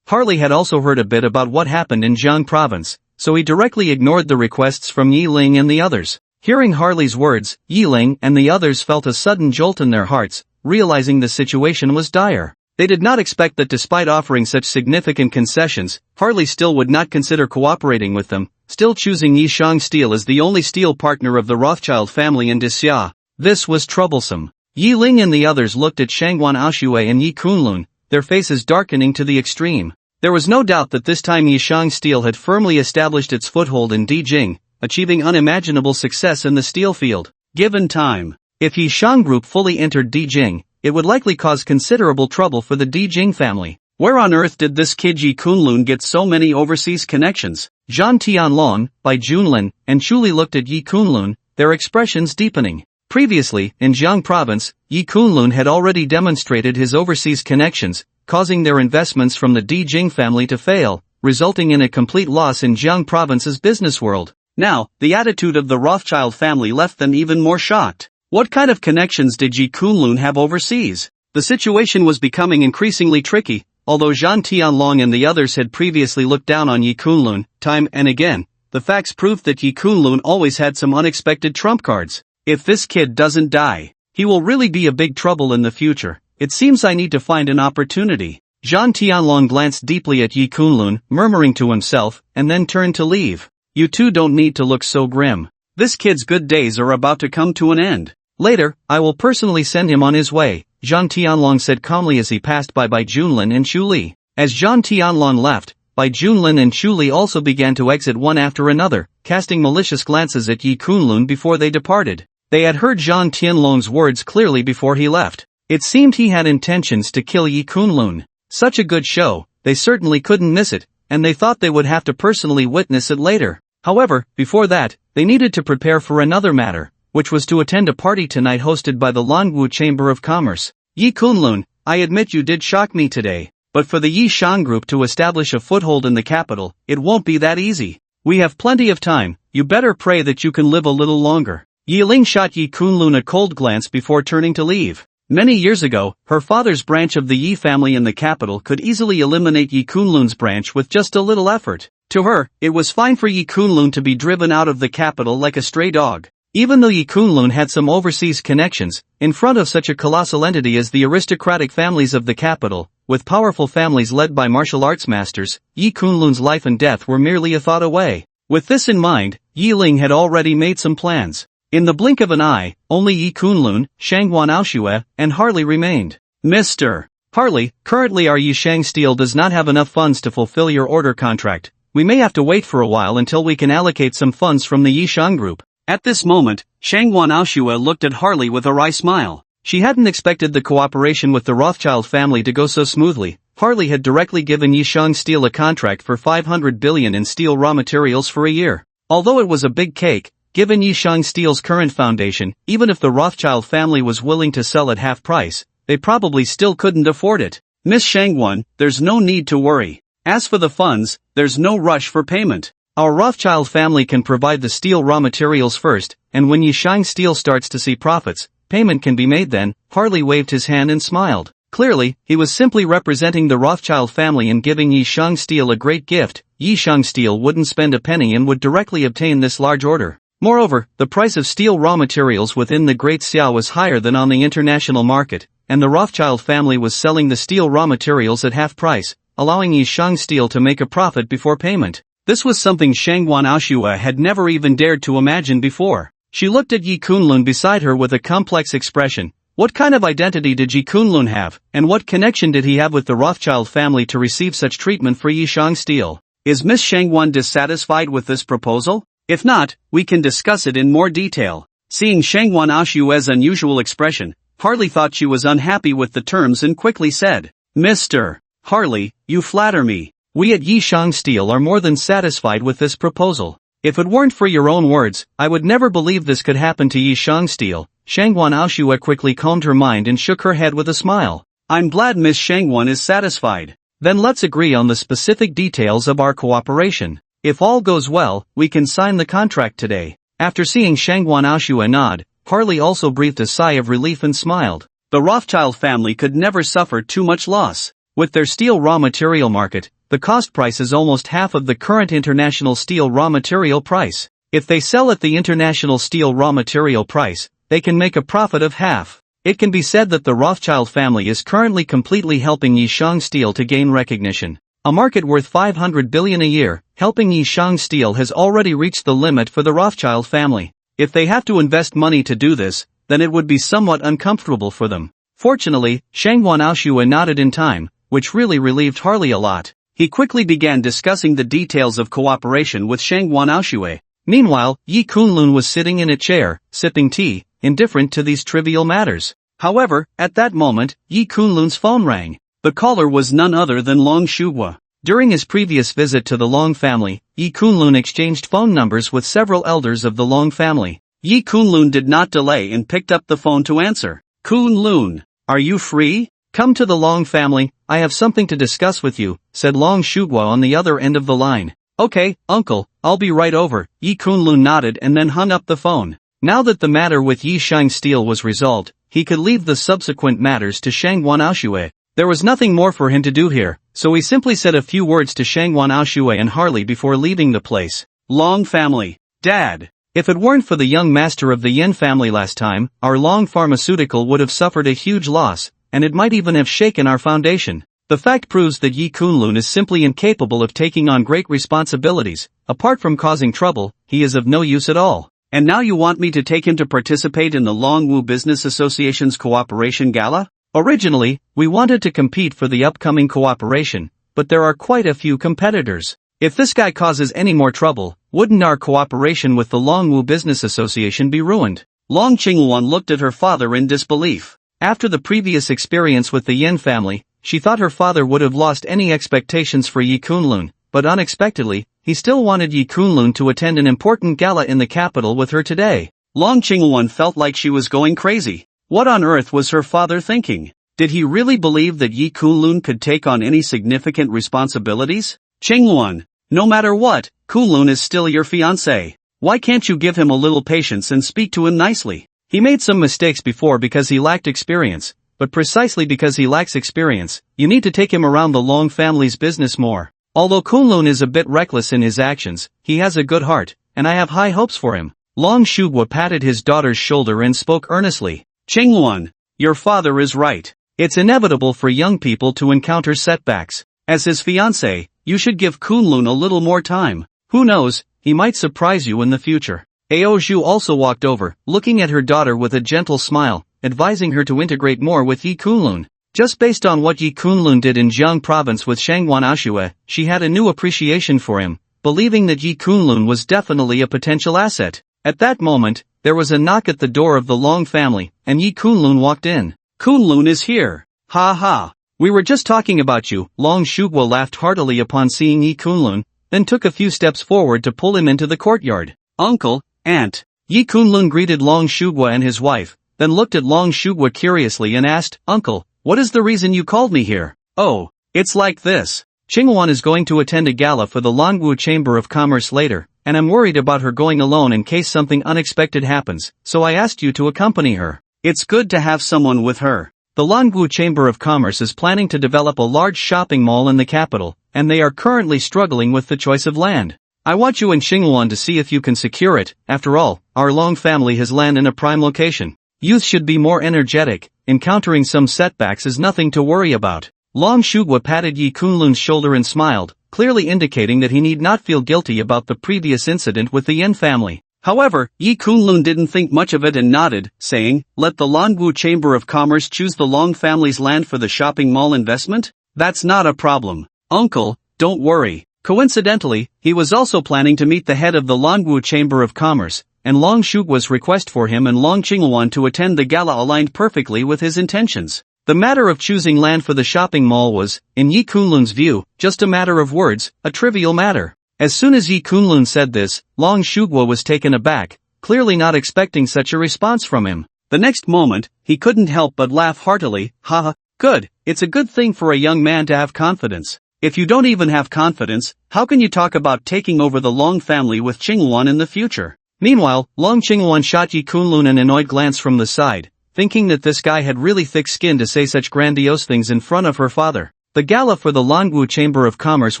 Harley had also heard a bit about what happened in Jiang province, so he directly ignored the requests from Yi Ling and the others. Hearing Harley's words, Yi Ling and the others felt a sudden jolt in their hearts, realizing the situation was dire. They did not expect that despite offering such significant concessions, Harley still would not consider cooperating with them, still choosing Yishang Steel as the only steel partner of the Rothschild family in Disya. This was troublesome. Yi Ling and the others looked at Shangwan Aoshue and Yi Kunlun, their faces darkening to the extreme. There was no doubt that this time Yishang Steel had firmly established its foothold in Dijing, achieving unimaginable success in the steel field. Given time, if Yishang Group fully entered Dijing, it would likely cause considerable trouble for the Dijing family. Where on earth did this kid Yi Kunlun get so many overseas connections? Zhang Tianlong, Bai Junlin, and Chuli looked at Yi Kunlun, their expressions deepening. Previously, in Jiang province, Yi Kunlun had already demonstrated his overseas connections, causing their investments from the Dijing family to fail, resulting in a complete loss in Jiang province's business world. Now, the attitude of the Rothschild family left them even more shocked. What kind of connections did Yi Kunlun have overseas? The situation was becoming increasingly tricky. Although Zhang Tianlong and the others had previously looked down on Yi Kunlun, time and again, the facts proved that Yi Kunlun always had some unexpected trump cards. If this kid doesn't die, he will really be a big trouble in the future. It seems I need to find an opportunity. Zhang Tianlong glanced deeply at Yi Kunlun, murmuring to himself, and then turned to leave. You two don't need to look so grim. This kid's good days are about to come to an end. Later, I will personally send him on his way, Zhang Tianlong said calmly as he passed by Bai Junlin and Chuli. As Zhang Tianlong left, Bai Junlin and Chuli also began to exit one after another, casting malicious glances at Yi Kunlun before they departed. They had heard Zhang Tianlong's words clearly before he left. It seemed he had intentions to kill Yi Kunlun. Such a good show, they certainly couldn't miss it, and they thought they would have to personally witness it later. However, before that, they needed to prepare for another matter, which was to attend a party tonight hosted by the Longwu Chamber of Commerce. Yi Kunlun, I admit you did shock me today, but for the Yi Shang group to establish a foothold in the capital, it won't be that easy. We have plenty of time, you better pray that you can live a little longer. Yi Ling shot Yi Kunlun a cold glance before turning to leave. Many years ago, her father's branch of the Yi family in the capital could easily eliminate Yi Kunlun's branch with just a little effort. To her, it was fine for Yi Kunlun to be driven out of the capital like a stray dog. Even though Yi Kunlun had some overseas connections, in front of such a colossal entity as the aristocratic families of the capital, with powerful families led by martial arts masters, Yi Kunlun's life and death were merely a thought away. With this in mind, Yi Ling had already made some plans. In the blink of an eye, only Yi Kunlun, Shangguan Aoshue, and Harley remained. Mr. Harley, currently our Yi Shang Steel does not have enough funds to fulfill your order contract. We may have to wait for a while until we can allocate some funds from the Yi Shang group. At this moment, Shangguan Aoshue looked at Harley with a wry smile. She hadn't expected the cooperation with the Rothschild family to go so smoothly. Harley had directly given Yi Shang Steel a contract for 500 billion in steel raw materials for a year. Although it was a big cake, given Yi Shang Steel's current foundation, even if the Rothschild family was willing to sell at half price, they probably still couldn't afford it. Miss Shangguan, there's no need to worry. As for the funds, there's no rush for payment. Our Rothschild family can provide the steel raw materials first, and when Yi Shang Steel starts to see profits, payment can be made then. Harley waved his hand and smiled. Clearly, he was simply representing the Rothschild family in giving Yi Shang Steel a great gift. Yi Shang Steel wouldn't spend a penny and would directly obtain this large order. Moreover, the price of steel raw materials within the Great Xiao was higher than on the international market, and the Rothschild family was selling the steel raw materials at half price, allowing Yi Shang Steel to make a profit before payment. This was something Shangguan Aoshue had never even dared to imagine before. She looked at Yi Kunlun beside her with a complex expression. What kind of identity did Yi Kunlun have, and what connection did he have with the Rothschild family to receive such treatment for Yi Shang Steel? Is Miss Shangguan dissatisfied with this proposal? If not, we can discuss it in more detail. Seeing Shangguan Aoshue's unusual expression, Harley thought she was unhappy with the terms and quickly said, Mr. Harley, you flatter me. We at Yi Shang Steel are more than satisfied with this proposal. If it weren't for your own words, I would never believe this could happen to Yi Shang Steel. Shangguan Aoshue quickly calmed her mind and shook her head with a smile. I'm glad Miss Shangguan is satisfied. Then let's agree on the specific details of our cooperation. If all goes well, we can sign the contract today. After seeing Shangguan Aoshue nod, Harley also breathed a sigh of relief and smiled. The Rothschild family could never suffer too much loss. With their steel raw material market, the cost price is almost half of the current international steel raw material price. If they sell at the international steel raw material price, they can make a profit of half. It can be said that the Rothschild family is currently completely helping Yi Shang Steel to gain recognition. A market worth 500 billion a year, helping Yi Shang Steel has already reached the limit for the Rothschild family. If they have to invest money to do this, then it would be somewhat uncomfortable for them. Fortunately, Shangguan Aoshue nodded in time, which really relieved Harley a lot. He quickly began discussing the details of cooperation with Shangguan Aoshue. Meanwhile, Yi Kunlun was sitting in a chair, sipping tea, indifferent to these trivial matters. However, at that moment, Yi Kunlun's phone rang. The caller was none other than Long Shuhua. During his previous visit to the Long family, Yi Kunlun exchanged phone numbers with several elders of the Long family. Yi Kunlun did not delay and picked up the phone to answer. Kunlun, are you free? Come to the Long family, I have something to discuss with you, said Long Shuhua on the other end of the line. Okay, uncle, I'll be right over. Yi Kunlun nodded and then hung up the phone. Now that the matter with Yi Shang Steel was resolved, he could leave the subsequent matters to Shangguan Aoshue. There was nothing more for him to do here, so he simply said a few words to Shangguan Aoshue and Harley before leaving the place. Long family. Dad. If it weren't for the young master of the Yin family last time, our Long pharmaceutical would have suffered a huge loss, and it might even have shaken our foundation. The fact proves that Yi Kunlun is simply incapable of taking on great responsibilities. Apart from causing trouble, he is of no use at all. And now you want me to take him to participate in the Longwu Business Association's cooperation gala? Originally, we wanted to compete for the upcoming cooperation, but there are quite a few competitors. If this guy causes any more trouble, wouldn't our cooperation with the Longwu Business Association be ruined? Long Qingwan looked at her father in disbelief. After the previous experience with the Yin family, she thought her father would have lost any expectations for Yi Kunlun, but unexpectedly, he still wanted Yi Kunlun to attend an important gala in the capital with her today. Long Qingwan felt like she was going crazy. What on earth was her father thinking? Did he really believe that Yi Kunlun could take on any significant responsibilities? Qingwan, no matter what, Kunlun is still your fiancé. Why can't you give him a little patience and speak to him nicely? He made some mistakes before because he lacked experience, but precisely because he lacks experience, you need to take him around the Long family's business more. Although Kunlun is a bit reckless in his actions, he has a good heart, and I have high hopes for him. Long Shugwa patted his daughter's shoulder and spoke earnestly. Qingwan, your father is right. It's inevitable for young people to encounter setbacks. As his fiancé, you should give Kunlun a little more time. Who knows, he might surprise you in the future. Aozhu also walked over, looking at her daughter with a gentle smile, advising her to integrate more with Yi Kunlun. Just based on what Yi Kunlun did in Jiang province with Shangwan Ashue, she had a new appreciation for him, believing that Yi Kunlun was definitely a potential asset. At that moment, there was a knock at the door of the Long family, and Yi Kunlun walked in. Kunlun is here. Ha ha. We were just talking about you. Long Shugwa laughed heartily upon seeing Yi Kunlun, then took a few steps forward to pull him into the courtyard. Uncle, aunt. Yi Kunlun greeted Long Shugwa and his wife, then looked at Long Shugwa curiously and asked, Uncle, what is the reason you called me here? Oh, it's like this. Qingwan is going to attend a gala for the Longwu Chamber of Commerce later, and I'm worried about her going alone in case something unexpected happens, so I asked you to accompany her. It's good to have someone with her. The Longwu Chamber of Commerce is planning to develop a large shopping mall in the capital, and they are currently struggling with the choice of land. I want you and Qingwan to see if you can secure it. After all, our Long family has land in a prime location. Youth should be more energetic. Encountering some setbacks is nothing to worry about. Long Shugwa patted Yi Kunlun's shoulder and smiled, clearly indicating that he need not feel guilty about the previous incident with the Yin family. However, Yi Kunlun didn't think much of it and nodded, saying, let the Longwu Chamber of Commerce choose the Long family's land for the shopping mall investment? That's not a problem. Uncle, don't worry. Coincidentally, he was also planning to meet the head of the Longwu Chamber of Commerce, and Long Shugwa's request for him and Long Qingwan to attend the gala aligned perfectly with his intentions. The matter of choosing land for the shopping mall was, in Yi Kunlun's view, just a matter of words, a trivial matter. As soon as Yi Kunlun said this, Long Shugwa was taken aback, clearly not expecting such a response from him. The next moment, he couldn't help but laugh heartily. Haha, good, it's a good thing for a young man to have confidence. If you don't even have confidence, how can you talk about taking over the Long family with Qingwan in the future? Meanwhile, Long Qingwan shot Yi Kunlun an annoyed glance from the side, thinking that this guy had really thick skin to say such grandiose things in front of her father. The gala for the Longwu Chamber of Commerce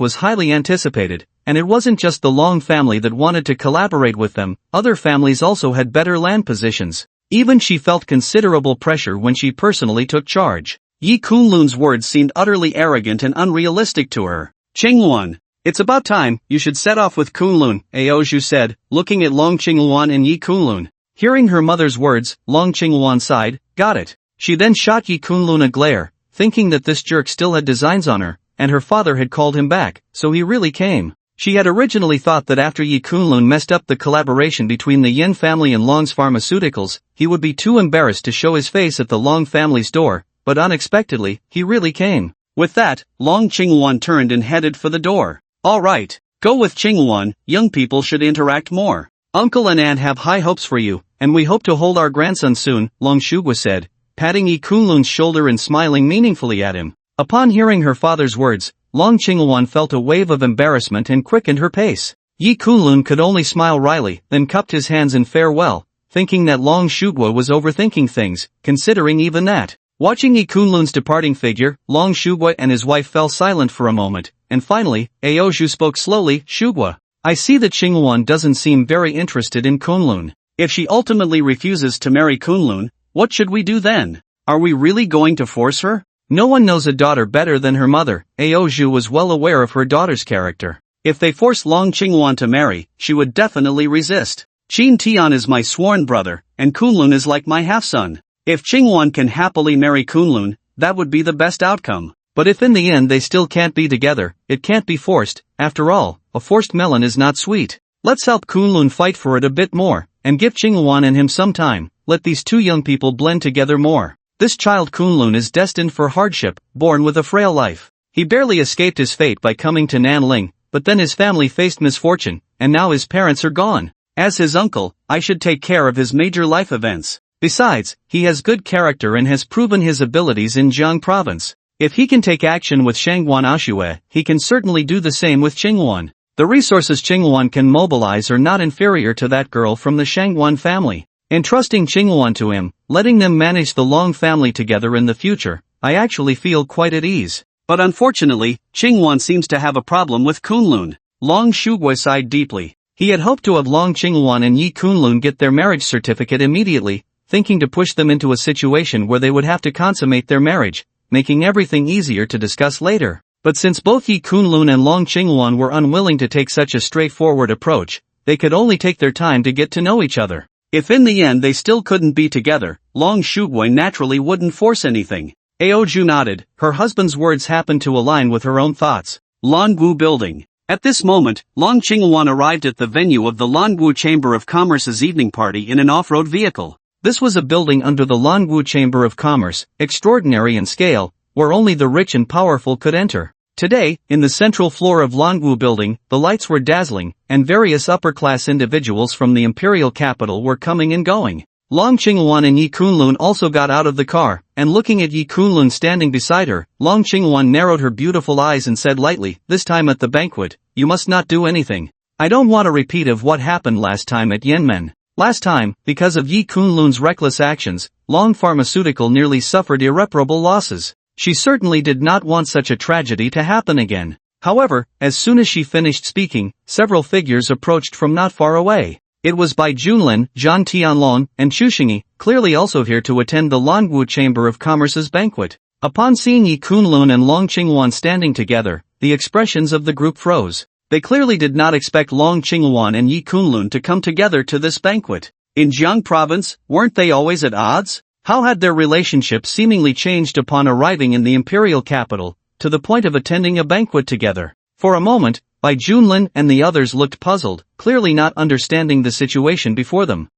was highly anticipated, and it wasn't just the Long family that wanted to collaborate with them, other families also had better land positions. Even she felt considerable pressure when she personally took charge. Yi Kunlun's words seemed utterly arrogant and unrealistic to her. Qingwan, it's about time, you should set off with Kunlun, Aozhu said, looking at Long Qingwan and Yi Kunlun. Hearing her mother's words, Long Qingwan sighed, got it. She then shot Yi Kunlun a glare, thinking that this jerk still had designs on her, and her father had called him back, so he really came. She had originally thought that after Yi Kunlun messed up the collaboration between the Yin family and Long's pharmaceuticals, he would be too embarrassed to show his face at the Long family's door, but unexpectedly, he really came. With that, Long Qingwan turned and headed for the door. Alright, go with Qingwan, young people should interact more. Uncle and aunt have high hopes for you, and we hope to hold our grandson soon, Long Shugwa said, patting Yi Kunlun's shoulder and smiling meaningfully at him. Upon hearing her father's words, Long Qingwan felt a wave of embarrassment and quickened her pace. Yi Kunlun could only smile wryly, then cupped his hands in farewell, thinking that Long Shugwa was overthinking things, considering even that. Watching Yi Kunlun's departing figure, Long Shugwa and his wife fell silent for a moment, and finally, Aozhu spoke slowly, Shugwa. I see that Qingwan doesn't seem very interested in Kunlun. If she ultimately refuses to marry Kunlun, what should we do then? Are we really going to force her? No one knows a daughter better than her mother. Aozhu was well aware of her daughter's character. If they force Long Qingwan to marry, she would definitely resist. Qin Tian is my sworn brother, and Kunlun is like my half-son. If Qingwan can happily marry Kunlun, that would be the best outcome. But if in the end they still can't be together, it can't be forced. After all, a forced melon is not sweet. Let's help Kunlun fight for it a bit more, and give Qingwan and him some time. let these two young people blend together more. This child Kunlun is destined for hardship, born with a frail life. He barely escaped his fate by coming to Nanling, but then his family faced misfortune, and now his parents are gone. As his uncle, I should take care of his major life events. Besides, he has good character and has proven his abilities in Jiang province. If he can take action with Shangwan Ashue, he can certainly do the same with Qingwan. The resources Qingwan can mobilize are not inferior to that girl from the Shangwan family. Entrusting Qingwan to him, letting them manage the Long family together in the future, I actually feel quite at ease. But unfortunately, Qingwan seems to have a problem with Kunlun. Long Shugui sighed deeply. He had hoped to have Long Qingwan and Yi Kunlun get their marriage certificate immediately, thinking to push them into a situation where they would have to consummate their marriage, making everything easier to discuss later. But since both Yi Kunlun and Long Qingwan were unwilling to take such a straightforward approach, they could only take their time to get to know each other. If in the end they still couldn't be together, Long Shugui naturally wouldn't force anything. Aoju nodded, her husband's words happened to align with her own thoughts. Langu Building. At this moment, Long Qingwan arrived at the venue of the Langu Chamber of Commerce's evening party in an off-road vehicle. This was a building under the Langu Chamber of Commerce, extraordinary in scale, where only the rich and powerful could enter. Today, in the central floor of Langu Building, the lights were dazzling, and various upper-class individuals from the imperial capital were coming and going. Long Qingwan and Yi Kunlun also got out of the car, and looking at Yi Kunlun standing beside her, Long Qingwan narrowed her beautiful eyes and said lightly, "This time at the banquet, you must not do anything. I don't want a repeat of what happened last time at Yanmen. Last time, because of Yi Kunlun's reckless actions, Long Pharmaceutical nearly suffered irreparable losses. She certainly did not want such a tragedy to happen again." However, as soon as she finished speaking, several figures approached from not far away. It was Bai Junlin, Zhan Tianlong, and Chu Xingyi, clearly also here to attend the Langu Chamber of Commerce's banquet. Upon seeing Yi Kunlun and Long Qingwan standing together, the expressions of the group froze. They clearly did not expect Long Qingwan and Yi Kunlun to come together to this banquet. In Jiang province, weren't they always at odds? How had their relationship seemingly changed upon arriving in the imperial capital, to the point of attending a banquet together? For a moment, Bai Junlin and the others looked puzzled, clearly not understanding the situation before them.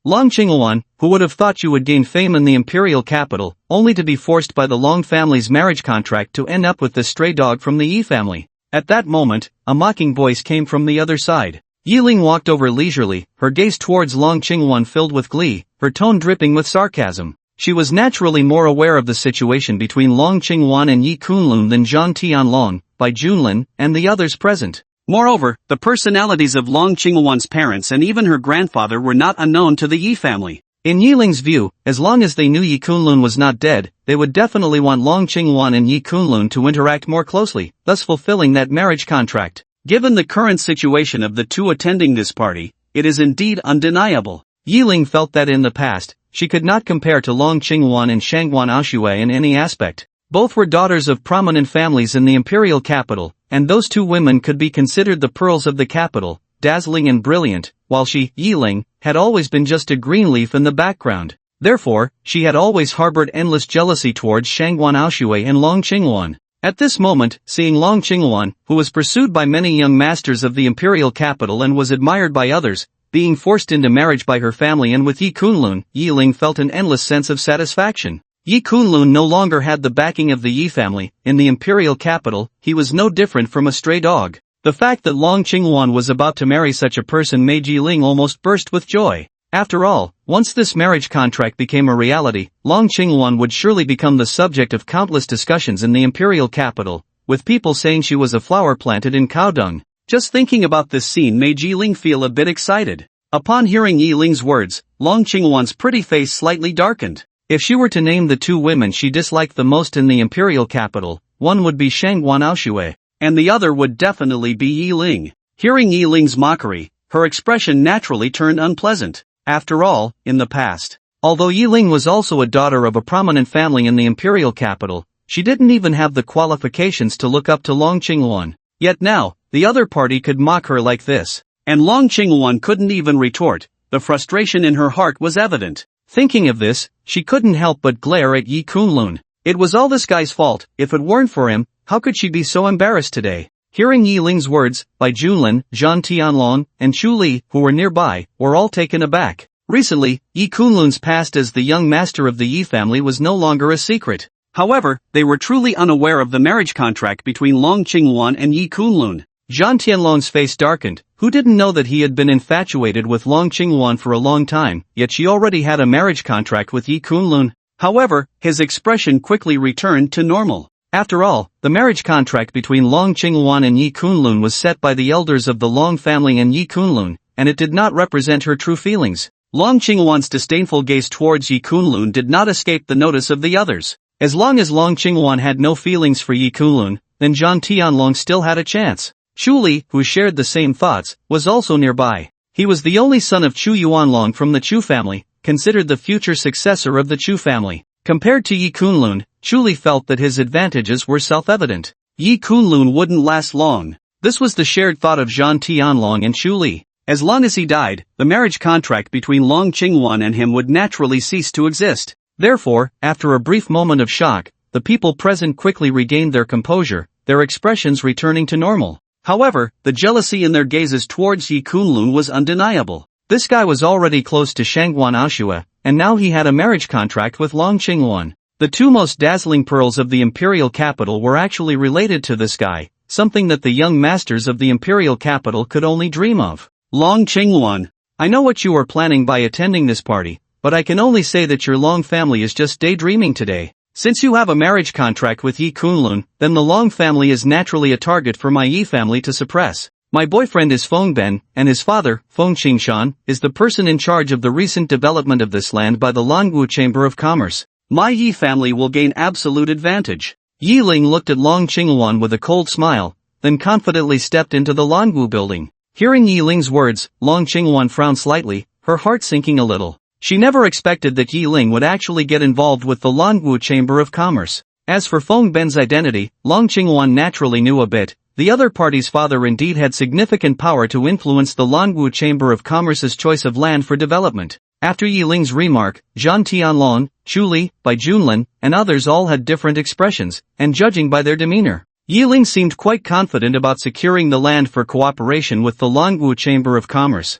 Long Qingwan, who would have thought you would gain fame in the imperial capital, only to be forced by the Long family's marriage contract to end up with this stray dog from the Yi family. At that moment, a mocking voice came from the other side. Yiling walked over leisurely, her gaze towards Long Qingwan filled with glee, her tone dripping with sarcasm. She was naturally more aware of the situation between Long Qingwan and Yi Kunlun than Zhan Tianlong, Bai Junlin, and the others present. Moreover, the personalities of Long Qingwan's parents and even her grandfather were not unknown to the Yi family. In Yiling's view, as long as they knew Yi Kunlun was not dead, they would definitely want Long Qingwan and Yi Kunlun to interact more closely, thus fulfilling that marriage contract. Given the current situation of the two attending this party, it is indeed undeniable. Yiling felt that in the past, she could not compare to Long Qingwan and Shangwan Ashue in any aspect. Both were daughters of prominent families in the imperial capital, and those two women could be considered the pearls of the capital, dazzling and brilliant, while she, Yiling, had always been just a green leaf in the background. Therefore, she had always harbored endless jealousy towards Shangwan Ashue and Long Qingwan. At this moment, seeing Long Qingwan, who was pursued by many young masters of the imperial capital and was admired by others, being forced into marriage by her family and with Yi Kunlun, Yiling felt an endless sense of satisfaction. Yi Kunlun no longer had the backing of the Yi family. In the imperial capital, he was no different from a stray dog. The fact that Long Qingwan was about to marry such a person made Yiling almost burst with joy. After all, once this marriage contract became a reality, Long Qingwan would surely become the subject of countless discussions in the imperial capital, with people saying she was a flower planted in cow dung. Just thinking about this scene made Yiling feel a bit excited. Upon hearing Yiling's words, Long Qingwan's pretty face slightly darkened. If she were to name the two women she disliked the most in the imperial capital, one would be Shangwan Aoshue, and the other would definitely be Yiling. Hearing Yiling's mockery, her expression naturally turned unpleasant. After all, in the past, although Yiling was also a daughter of a prominent family in the imperial capital, she didn't even have the qualifications to look up to Long Qingwan. Yet now, the other party could mock her like this. And Long Qingwan couldn't even retort. The frustration in her heart was evident. Thinking of this, she couldn't help but glare at Yi Kunlun. It was all this guy's fault. If it weren't for him, how could she be so embarrassed today? Hearing Yiling's words, Bai Junlin, Zhan Tianlong, and Chu Li, who were nearby, were all taken aback. Recently, Yi Kunlun's past as the young master of the Yi family was no longer a secret. However, they were truly unaware of the marriage contract between Long Qingwan and Yi Kunlun. Zhan Tianlong's face darkened, who didn't know that he had been infatuated with Long Qingwan for a long time, yet she already had a marriage contract with Yi Kunlun. However, his expression quickly returned to normal. After all, the marriage contract between Long Qingwan and Yi Kunlun was set by the elders of the Long family and Yi Kunlun, and it did not represent her true feelings. Long Qingwan's disdainful gaze towards Yi Kunlun did not escape the notice of the others. As long as Long Qingwan had no feelings for Yi Kunlun, then Zhan Tianlong still had a chance. Chu Li, who shared the same thoughts, was also nearby. He was the only son of Chu Yuanlong from the Chu family, considered the future successor of the Chu family. Compared to Yi Kunlun, Chu Li felt that his advantages were self-evident. Yi Kunlun wouldn't last long. This was the shared thought of Zhan Tianlong and Chu Li. As long as he died, the marriage contract between Long Qingwan and him would naturally cease to exist. Therefore, after a brief moment of shock, the people present quickly regained their composure, their expressions returning to normal. However, the jealousy in their gazes towards Yi Kunlun was undeniable. This guy was already close to Shangguan Aoshua, and now he had a marriage contract with Long Qingwan. The two most dazzling pearls of the imperial capital were actually related to this guy, something that the young masters of the imperial capital could only dream of. Long Qingwan, I know what you are planning by attending this party, but I can only say that your Long family is just daydreaming today. Since you have a marriage contract with Yi Kunlun, then the Long family is naturally a target for my Yi family to suppress. My boyfriend is Fong Ben, and his father, Fong Qingshan, is the person in charge of the recent development of this land by the Langu Chamber of Commerce. My Yi family will gain absolute advantage. Yi Ling looked at Long Qingwan with a cold smile, then confidently stepped into the Langu building. Hearing Yi Ling's words, Long Qingwan frowned slightly, her heart sinking a little. She never expected that Yi Ling would actually get involved with the Langu Chamber of Commerce. As for Fong Ben's identity, Long Qingwan naturally knew a bit. The other party's father indeed had significant power to influence the Langu Chamber of Commerce's choice of land for development. After Yi Ling's remark, Zhan Tianlong, Chu Li, Bai Junlin, and others all had different expressions, and judging by their demeanor, Yi Ling seemed quite confident about securing the land for cooperation with the Langu Chamber of Commerce.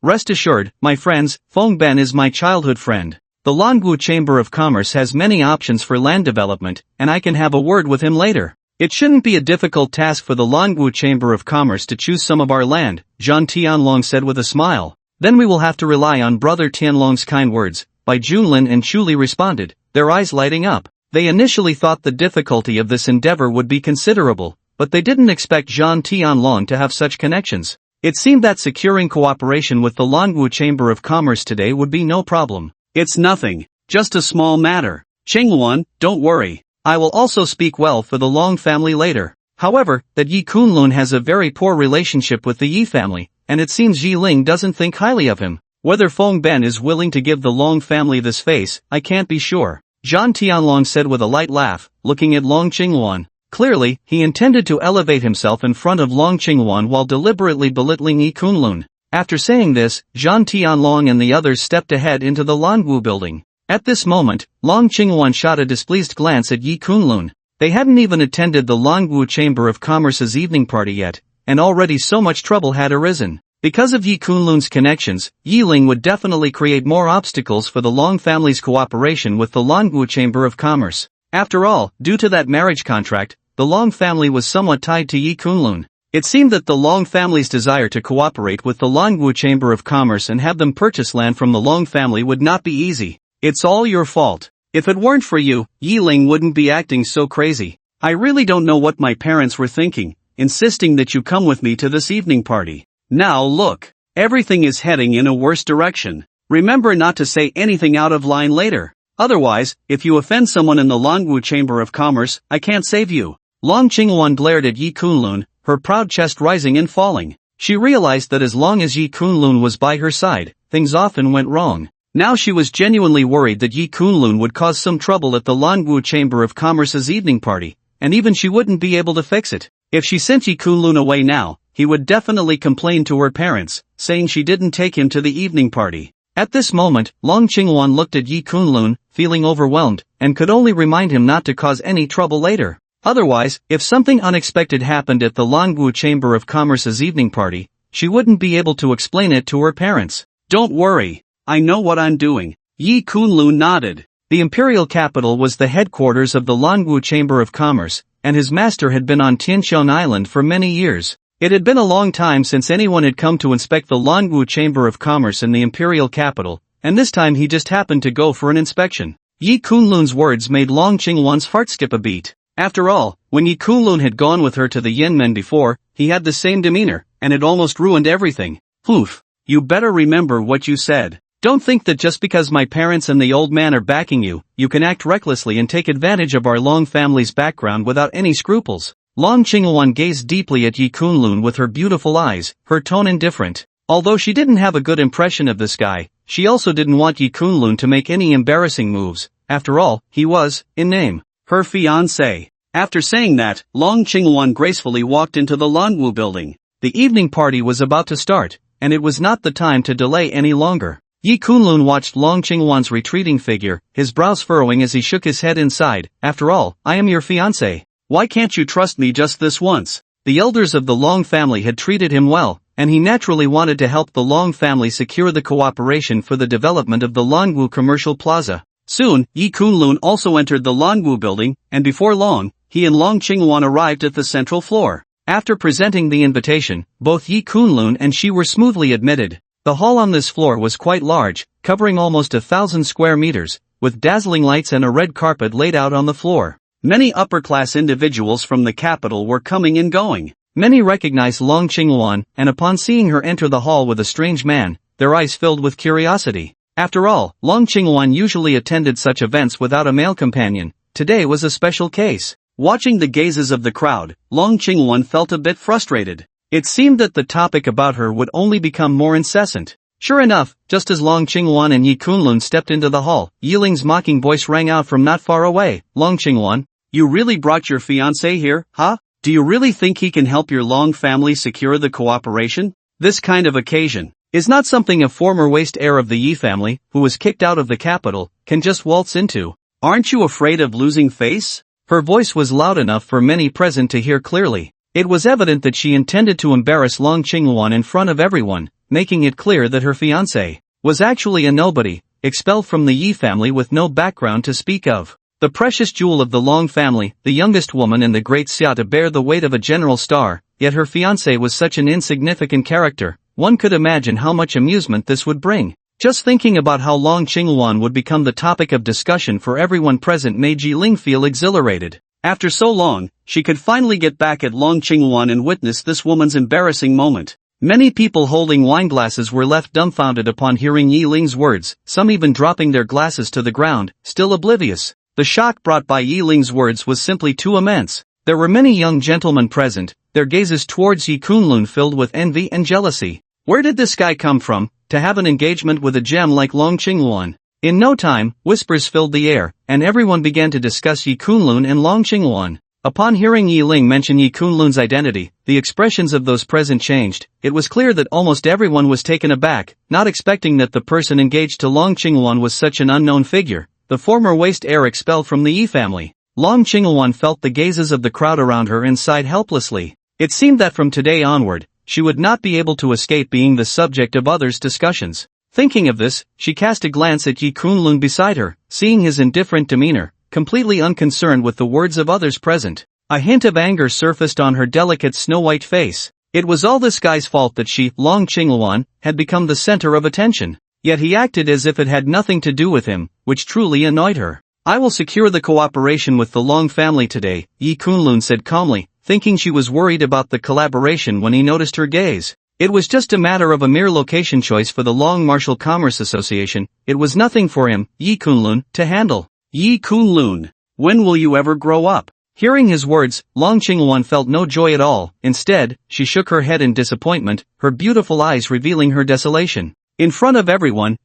Rest assured, my friends, Fong Ben is my childhood friend. The Langu Chamber of Commerce has many options for land development, and I can have a word with him later. It shouldn't be a difficult task for the Langu Chamber of Commerce to choose some of our land, Zhan Tianlong said with a smile. Then we will have to rely on Brother Tianlong's kind words, Bai Junlin and Chu Li responded, their eyes lighting up. They initially thought the difficulty of this endeavor would be considerable, but they didn't expect Zhan Tianlong to have such connections. It seemed that securing cooperation with the Langu Chamber of Commerce today would be no problem. It's nothing, just a small matter. Qingwan, don't worry. I will also speak well for the Long family later. However, that Yi Kunlun has a very poor relationship with the Yi family, and it seems Yi Ling doesn't think highly of him. Whether Fong Ben is willing to give the Long family this face, I can't be sure. Zhan Tianlong said with a light laugh, looking at Long Qingwan. Clearly, he intended to elevate himself in front of Long Qingwan while deliberately belittling Yi Kunlun. After saying this, Zhan Tianlong and the others stepped ahead into the Langu building. At this moment, Long Qingwan shot a displeased glance at Yi Kunlun. They hadn't even attended the Langu Chamber of Commerce's evening party yet, and already so much trouble had arisen. Because of Yi Kunlun's connections, Yi Ling would definitely create more obstacles for the Long family's cooperation with the Langu Chamber of Commerce. After all, due to that marriage contract, the Long family was somewhat tied to Yi Kunlun. It seemed that the Long family's desire to cooperate with the Langu Chamber of Commerce and have them purchase land from the Long family would not be easy. It's all your fault. If it weren't for you, Yi Ling wouldn't be acting so crazy. I really don't know what my parents were thinking, insisting that you come with me to this evening party. Now look, everything is heading in a worse direction. Remember not to say anything out of line later. Otherwise, if you offend someone in the Langu Chamber of Commerce, I can't save you. Long Qingwan glared at Yi Kunlun, her proud chest rising and falling. She realized that as long as Yi Kunlun was by her side, things often went wrong. Now she was genuinely worried that Yi Kunlun would cause some trouble at the Langu Chamber of Commerce's evening party, and even she wouldn't be able to fix it. If she sent Yi Kunlun away now, he would definitely complain to her parents, saying she didn't take him to the evening party. At this moment, Long Qingwan looked at Yi Kunlun, feeling overwhelmed, and could only remind him not to cause any trouble later. Otherwise, if something unexpected happened at the Langu Chamber of Commerce's evening party, she wouldn't be able to explain it to her parents. Don't worry. I know what I'm doing. Yi Kunlun nodded. The imperial capital was the headquarters of the Langu Chamber of Commerce, and his master had been on Tianqian Island for many years. It had been a long time since anyone had come to inspect the Langu Chamber of Commerce in the imperial capital, and this time he just happened to go for an inspection. Yi Kunlun's words made Long Qingwan's heart skip a beat. After all, when Yi Kunlun had gone with her to the Yenmen before, he had the same demeanor, and it almost ruined everything. Poof. You better remember what you said. Don't think that just because my parents and the old man are backing you, you can act recklessly and take advantage of our Long family's background without any scruples. Long Qingwan gazed deeply at Yi Kunlun with her beautiful eyes, her tone indifferent. Although she didn't have a good impression of this guy, she also didn't want Yi Kunlun to make any embarrassing moves. After all, he was, in name, her fiancé. After saying that, Long Qingwan gracefully walked into the Lanwu building. The evening party was about to start, and it was not the time to delay any longer. Yi Kunlun watched Long Qingwan's retreating figure, his brows furrowing as he shook his head inside. After all, I am your fiancé. Why can't you trust me just this once? The elders of the Long family had treated him well, and he naturally wanted to help the Long family secure the cooperation for the development of the Lanwu Commercial Plaza. Soon, Yi Kunlun also entered the Lanwu building, and before long, he and Long Qingwan arrived at the central floor. After presenting the invitation, both Yi Kunlun and she were smoothly admitted. The hall on this floor was quite large, covering almost 1,000 square meters, with dazzling lights and a red carpet laid out on the floor. Many upper-class individuals from the capital were coming and going. Many recognized Long Qingwan, and upon seeing her enter the hall with a strange man, their eyes filled with curiosity. After all, Long Qingwan usually attended such events without a male companion. Today was a special case. Watching the gazes of the crowd, Long Qingwan felt a bit frustrated. It seemed that the topic about her would only become more incessant. Sure enough, just as Long Qingwan and Yi Kunlun stepped into the hall, Yiling's mocking voice rang out from not far away. Long Qingwan, you really brought your fiancé here, huh? Do you really think he can help your Long family secure the cooperation? This kind of occasion is not something a former waste heir of the Yi family, who was kicked out of the capital, can just waltz into. Aren't you afraid of losing face? Her voice was loud enough for many present to hear clearly. It was evident that she intended to embarrass Long Qingwan in front of everyone, making it clear that her fiancé was actually a nobody, expelled from the Yi family with no background to speak of. The precious jewel of the Long family, the youngest woman in the great Xia to bear the weight of a general star, yet her fiancé was such an insignificant character. One could imagine how much amusement this would bring. Just thinking about how Long Qingwan would become the topic of discussion for everyone present made Jiling feel exhilarated. After so long, she could finally get back at Long Qingwan and witness this woman's embarrassing moment. Many people holding wine glasses were left dumbfounded upon hearing Yi Ling's words, some even dropping their glasses to the ground, still oblivious. The shock brought by Yi Ling's words was simply too immense. There were many young gentlemen present, their gazes towards Yi Kunlun filled with envy and jealousy. Where did this guy come from, to have an engagement with a gem like Long Qingwan? In no time, whispers filled the air, and everyone began to discuss Yi Kunlun and Long Qingwan. Upon hearing Yi Ling mention Yi Kunlun's identity, the expressions of those present changed. It was clear that almost everyone was taken aback, not expecting that the person engaged to Long Qingwan was such an unknown figure, the former waste heir expelled from the Yi family. Long Qingwan felt the gazes of the crowd around her and sighed helplessly. It seemed that from today onward, she would not be able to escape being the subject of others' discussions. Thinking of this, she cast a glance at Yi Kunlun beside her, seeing his indifferent demeanor, completely unconcerned with the words of others present. A hint of anger surfaced on her delicate snow-white face. It was all this guy's fault that she, Long Qingwan, had become the center of attention. Yet he acted as if it had nothing to do with him, which truly annoyed her. I will secure the cooperation with the Long family today, Yi Kunlun said calmly, thinking she was worried about the collaboration when he noticed her gaze. It was just a matter of a mere location choice for the Long Martial Commerce Association. It was nothing for him, Yi Kunlun, to handle. Yi Kunlun, when will you ever grow up? Hearing his words, Long Qingwan felt no joy at all. Instead, she shook her head in disappointment, her beautiful eyes revealing her desolation. In front of everyone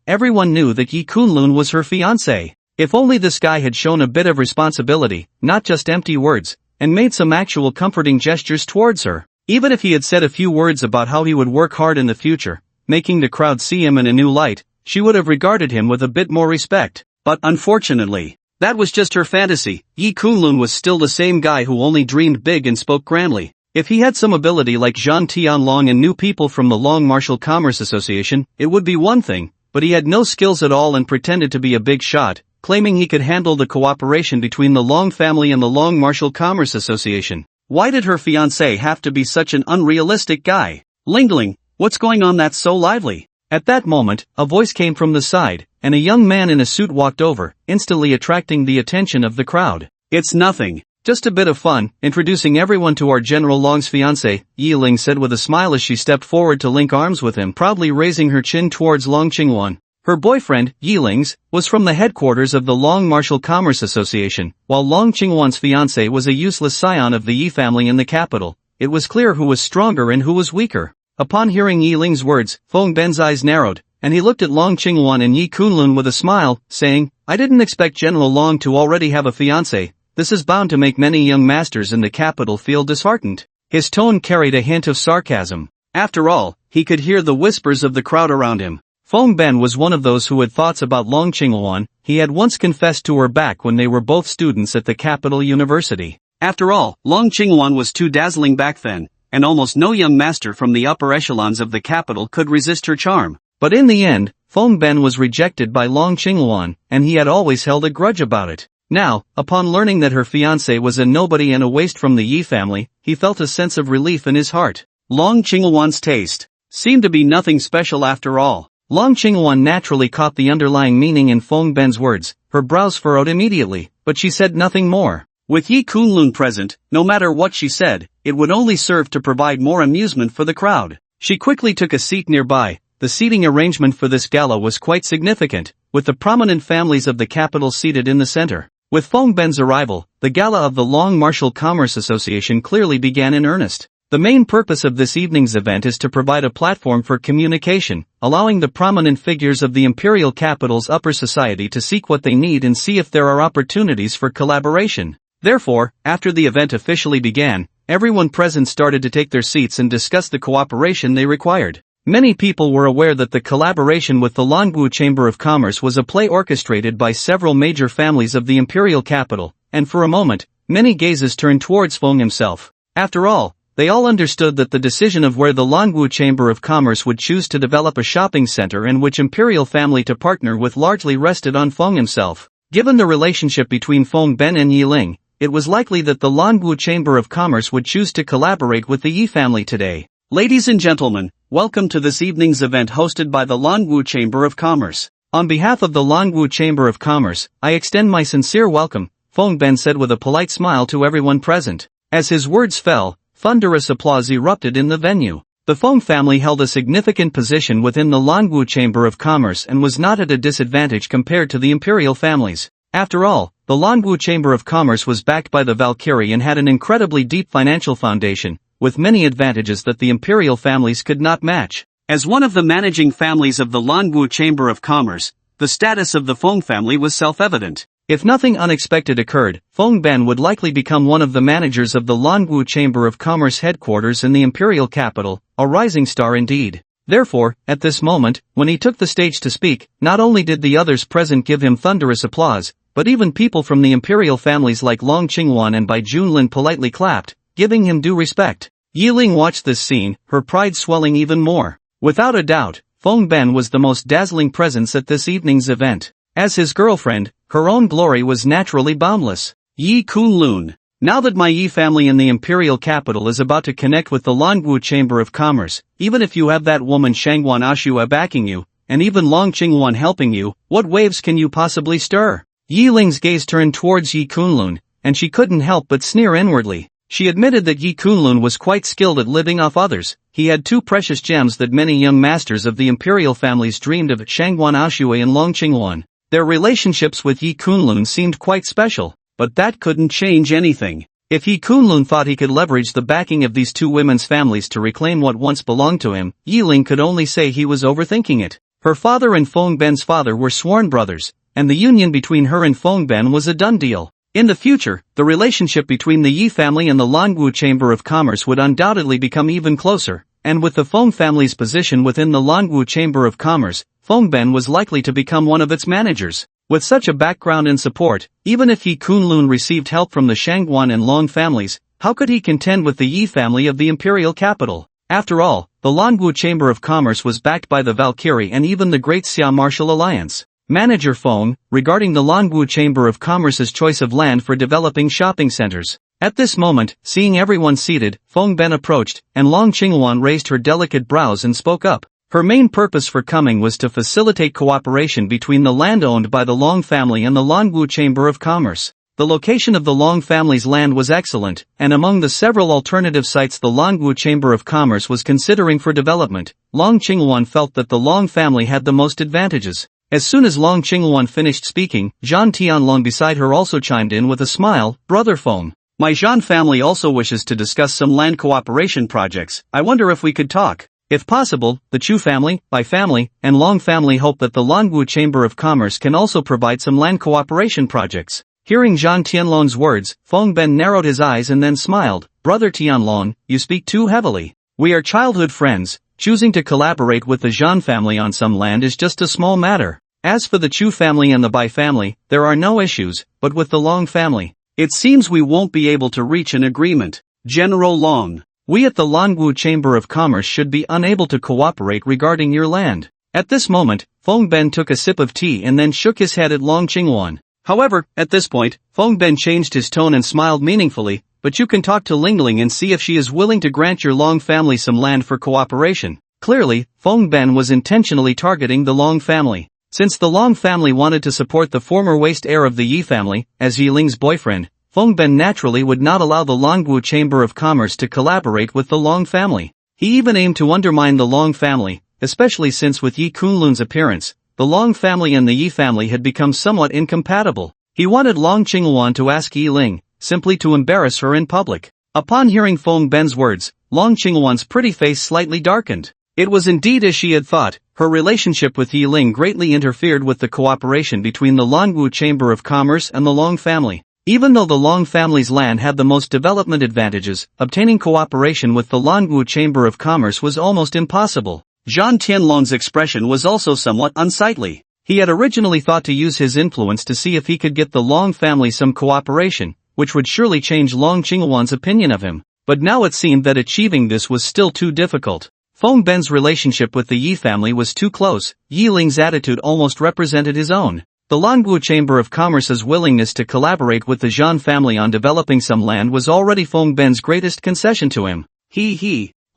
knew that Yi Kunlun was her fiancé. If only this guy had shown a bit of responsibility, not just empty words, and made some actual comforting gestures towards her. Even if he had said a few words about how he would work hard in the future, making the crowd see him in a new light, she would have regarded him with a bit more respect. But unfortunately, that was just her fantasy. Yi Kunlun was still the same guy who only dreamed big and spoke grandly. If he had some ability like Zhan Tianlong and knew people from the Long Martial Commerce Association, it would be one thing, but he had no skills at all and pretended to be a big shot, claiming he could handle the cooperation between the Long family and the Long Martial Commerce Association. Why did her fiancé have to be such an unrealistic guy? Lingling, what's going on that's so lively? At that moment, a voice came from the side, and a young man in a suit walked over, instantly attracting the attention of the crowd. It's nothing. Just a bit of fun, introducing everyone to our General Long's fiancé, Yiling said with a smile as she stepped forward to link arms with him, proudly raising her chin towards Long Qingwan. Her boyfriend, Yiling's, was from the headquarters of the Long Martial Commerce Association, while Long Qingwan's fiancé was a useless scion of the Yi family in the capital. It was clear who was stronger and who was weaker. Upon hearing Yiling's words, Fong Ben's eyes narrowed, and he looked at Long Qingwan and Yi Kunlun with a smile, saying, I didn't expect General Long to already have a fiancé. This is bound to make many young masters in the capital feel disheartened. His tone carried a hint of sarcasm. After all, he could hear the whispers of the crowd around him. Fong Ben was one of those who had thoughts about Long Qingwan. He had once confessed to her back when they were both students at the capital university. After all, Long Qingwan was too dazzling back then, and almost no young master from the upper echelons of the capital could resist her charm. But in the end, Fong Ben was rejected by Long Qingwan, and he had always held a grudge about it. Now, upon learning that her fiancé was a nobody and a waste from the Yi family, he felt a sense of relief in his heart. Long Qingwan's taste seemed to be nothing special after all. Long Qingwan naturally caught the underlying meaning in Fong Ben's words. Her brows furrowed immediately, but she said nothing more. With Yi Kunlun present, no matter what she said, it would only serve to provide more amusement for the crowd. She quickly took a seat nearby. The seating arrangement for this gala was quite significant, with the prominent families of the capital seated in the center. With Fong Ben's arrival, the gala of the Long Martial Commerce Association clearly began in earnest. The main purpose of this evening's event is to provide a platform for communication, allowing the prominent figures of the imperial capital's upper society to seek what they need and see if there are opportunities for collaboration. Therefore, after the event officially began, everyone present started to take their seats and discuss the cooperation they required. Many people were aware that the collaboration with the Longwu Chamber of Commerce was a play orchestrated by several major families of the imperial capital, and for a moment, many gazes turned towards Fong himself. After all, they all understood that the decision of where the Longwu Chamber of Commerce would choose to develop a shopping center and which imperial family to partner with largely rested on Fong himself. Given the relationship between Fong Ben and Yiling, it was likely that the Longwu Chamber of Commerce would choose to collaborate with the Yi family today. Ladies and gentlemen, welcome to this evening's event hosted by the Longwu Chamber of Commerce. On behalf of the Longwu Chamber of Commerce, I extend my sincere welcome, Fong Ben said with a polite smile to everyone present. As his words fell, thunderous applause erupted in the venue. The Fong family held a significant position within the Longwu Chamber of Commerce and was not at a disadvantage compared to the imperial families. After all, the Longwu Chamber of Commerce was backed by the Valkyrie and had an incredibly deep financial foundation, with many advantages that the imperial families could not match. As one of the managing families of the Longwu Chamber of Commerce, the status of the Fong family was self-evident. If nothing unexpected occurred, Fong Ben would likely become one of the managers of the Longwu Chamber of Commerce headquarters in the imperial capital, a rising star indeed. Therefore, at this moment, when he took the stage to speak, not only did the others present give him thunderous applause, but even people from the imperial families like Long Qingwan and Bai Junlin politely clapped, giving him due respect. Yiling watched this scene, her pride swelling even more. Without a doubt, Fong Ben was the most dazzling presence at this evening's event. As his girlfriend, her own glory was naturally boundless. Yi Kunlun. Now that my Yi family in the imperial capital is about to connect with the Longwu Chamber of Commerce, even if you have that woman Shangwan Ashua backing you, and even Long Qingwan helping you, what waves can you possibly stir? Yiling's gaze turned towards Yi Kunlun, and she couldn't help but sneer inwardly. She admitted that Yi Kunlun was quite skilled at living off others. He had two precious gems that many young masters of the imperial families dreamed of, Shangwan Ashue and Long Qingwan. Their relationships with Yi Kunlun seemed quite special, but that couldn't change anything. If Yi Kunlun thought he could leverage the backing of these two women's families to reclaim what once belonged to him, Yiling could only say he was overthinking it. Her father and Fong Ben's father were sworn brothers, and the union between her and Fong Ben was a done deal. In the future, the relationship between the Yi family and the Longwu Chamber of Commerce would undoubtedly become even closer, and with the Fong family's position within the Longwu Chamber of Commerce, Fong Ben was likely to become one of its managers. With such a background and support, even if Yi Kunlun received help from the Shangwan and Long families, How could he contend with the Yi family of the imperial capital? After all, the Longwu Chamber of Commerce was backed by the Valkyrie and even the Great Xia Martial Alliance. Manager Fong, regarding the Longwu Chamber of Commerce's choice of land for developing shopping centers. At this moment, seeing everyone seated, Fong Ben approached, and Long Qingwan raised her delicate brows and spoke up. Her main purpose for coming was to facilitate cooperation between the land owned by the Long family and the Longwu Chamber of Commerce. The location of the Long family's land was excellent, and among the several alternative sites the Longwu Chamber of Commerce was considering for development, Long Qingwan felt that the Long family had the most advantages. As soon as Long Qingwan finished speaking, Zhan Tianlong beside her also chimed in with a smile, "Brother Fong, my Zhan family also wishes to discuss some land cooperation projects. I wonder if we could talk. If possible, the Chu family, Bai family, and Long family hope that the Longwu Chamber of Commerce can also provide some land cooperation projects." Hearing Zhan Tianlong's words, Fong Ben narrowed his eyes and then smiled. "Brother Tianlong, you speak too heavily. We are childhood friends. Choosing to collaborate with the Zhan family on some land is just a small matter. As for the Chu family and the Bai family, there are no issues, but with the Long family, it seems we won't be able to reach an agreement. General Long, we at the Longwu Chamber of Commerce should be unable to cooperate regarding your land." At this moment, Fong Ben took a sip of tea and then shook his head at Long Qingwan. However, at this point, Fong Ben changed his tone and smiled meaningfully, "But you can talk to Lingling and see if she is willing to grant your Long family some land for cooperation." Clearly, Fong Ben was intentionally targeting the Long family. Since the Long family wanted to support the former waste heir of the Yi family, as Yi Ling's boyfriend, Fong Ben naturally would not allow the Longwu Chamber of Commerce to collaborate with the Long family. He even aimed to undermine the Long family, especially since with Yi Kunlun's appearance, the Long family and the Yi family had become somewhat incompatible. He wanted Long Qingwan to ask Yi Ling, simply to embarrass her in public. Upon hearing Fong Ben's words, Long Qingwan's pretty face slightly darkened. It was indeed as she had thought, her relationship with Yi Ling greatly interfered with the cooperation between the Longwu Chamber of Commerce and the Long family. Even though the Long family's land had the most development advantages, obtaining cooperation with the Longwu Chamber of Commerce was almost impossible. Zhan Tianlong's expression was also somewhat unsightly. He had originally thought to use his influence to see if he could get the Long family some cooperation, which would surely change Long Qingwan's opinion of him. But now it seemed that achieving this was still too difficult. Fong Ben's relationship with the Yi family was too close. Yi Ling's attitude almost represented his own. The Longwu Chamber of Commerce's willingness to collaborate with the Zhan family on developing some land was already Fong Ben's greatest concession to him.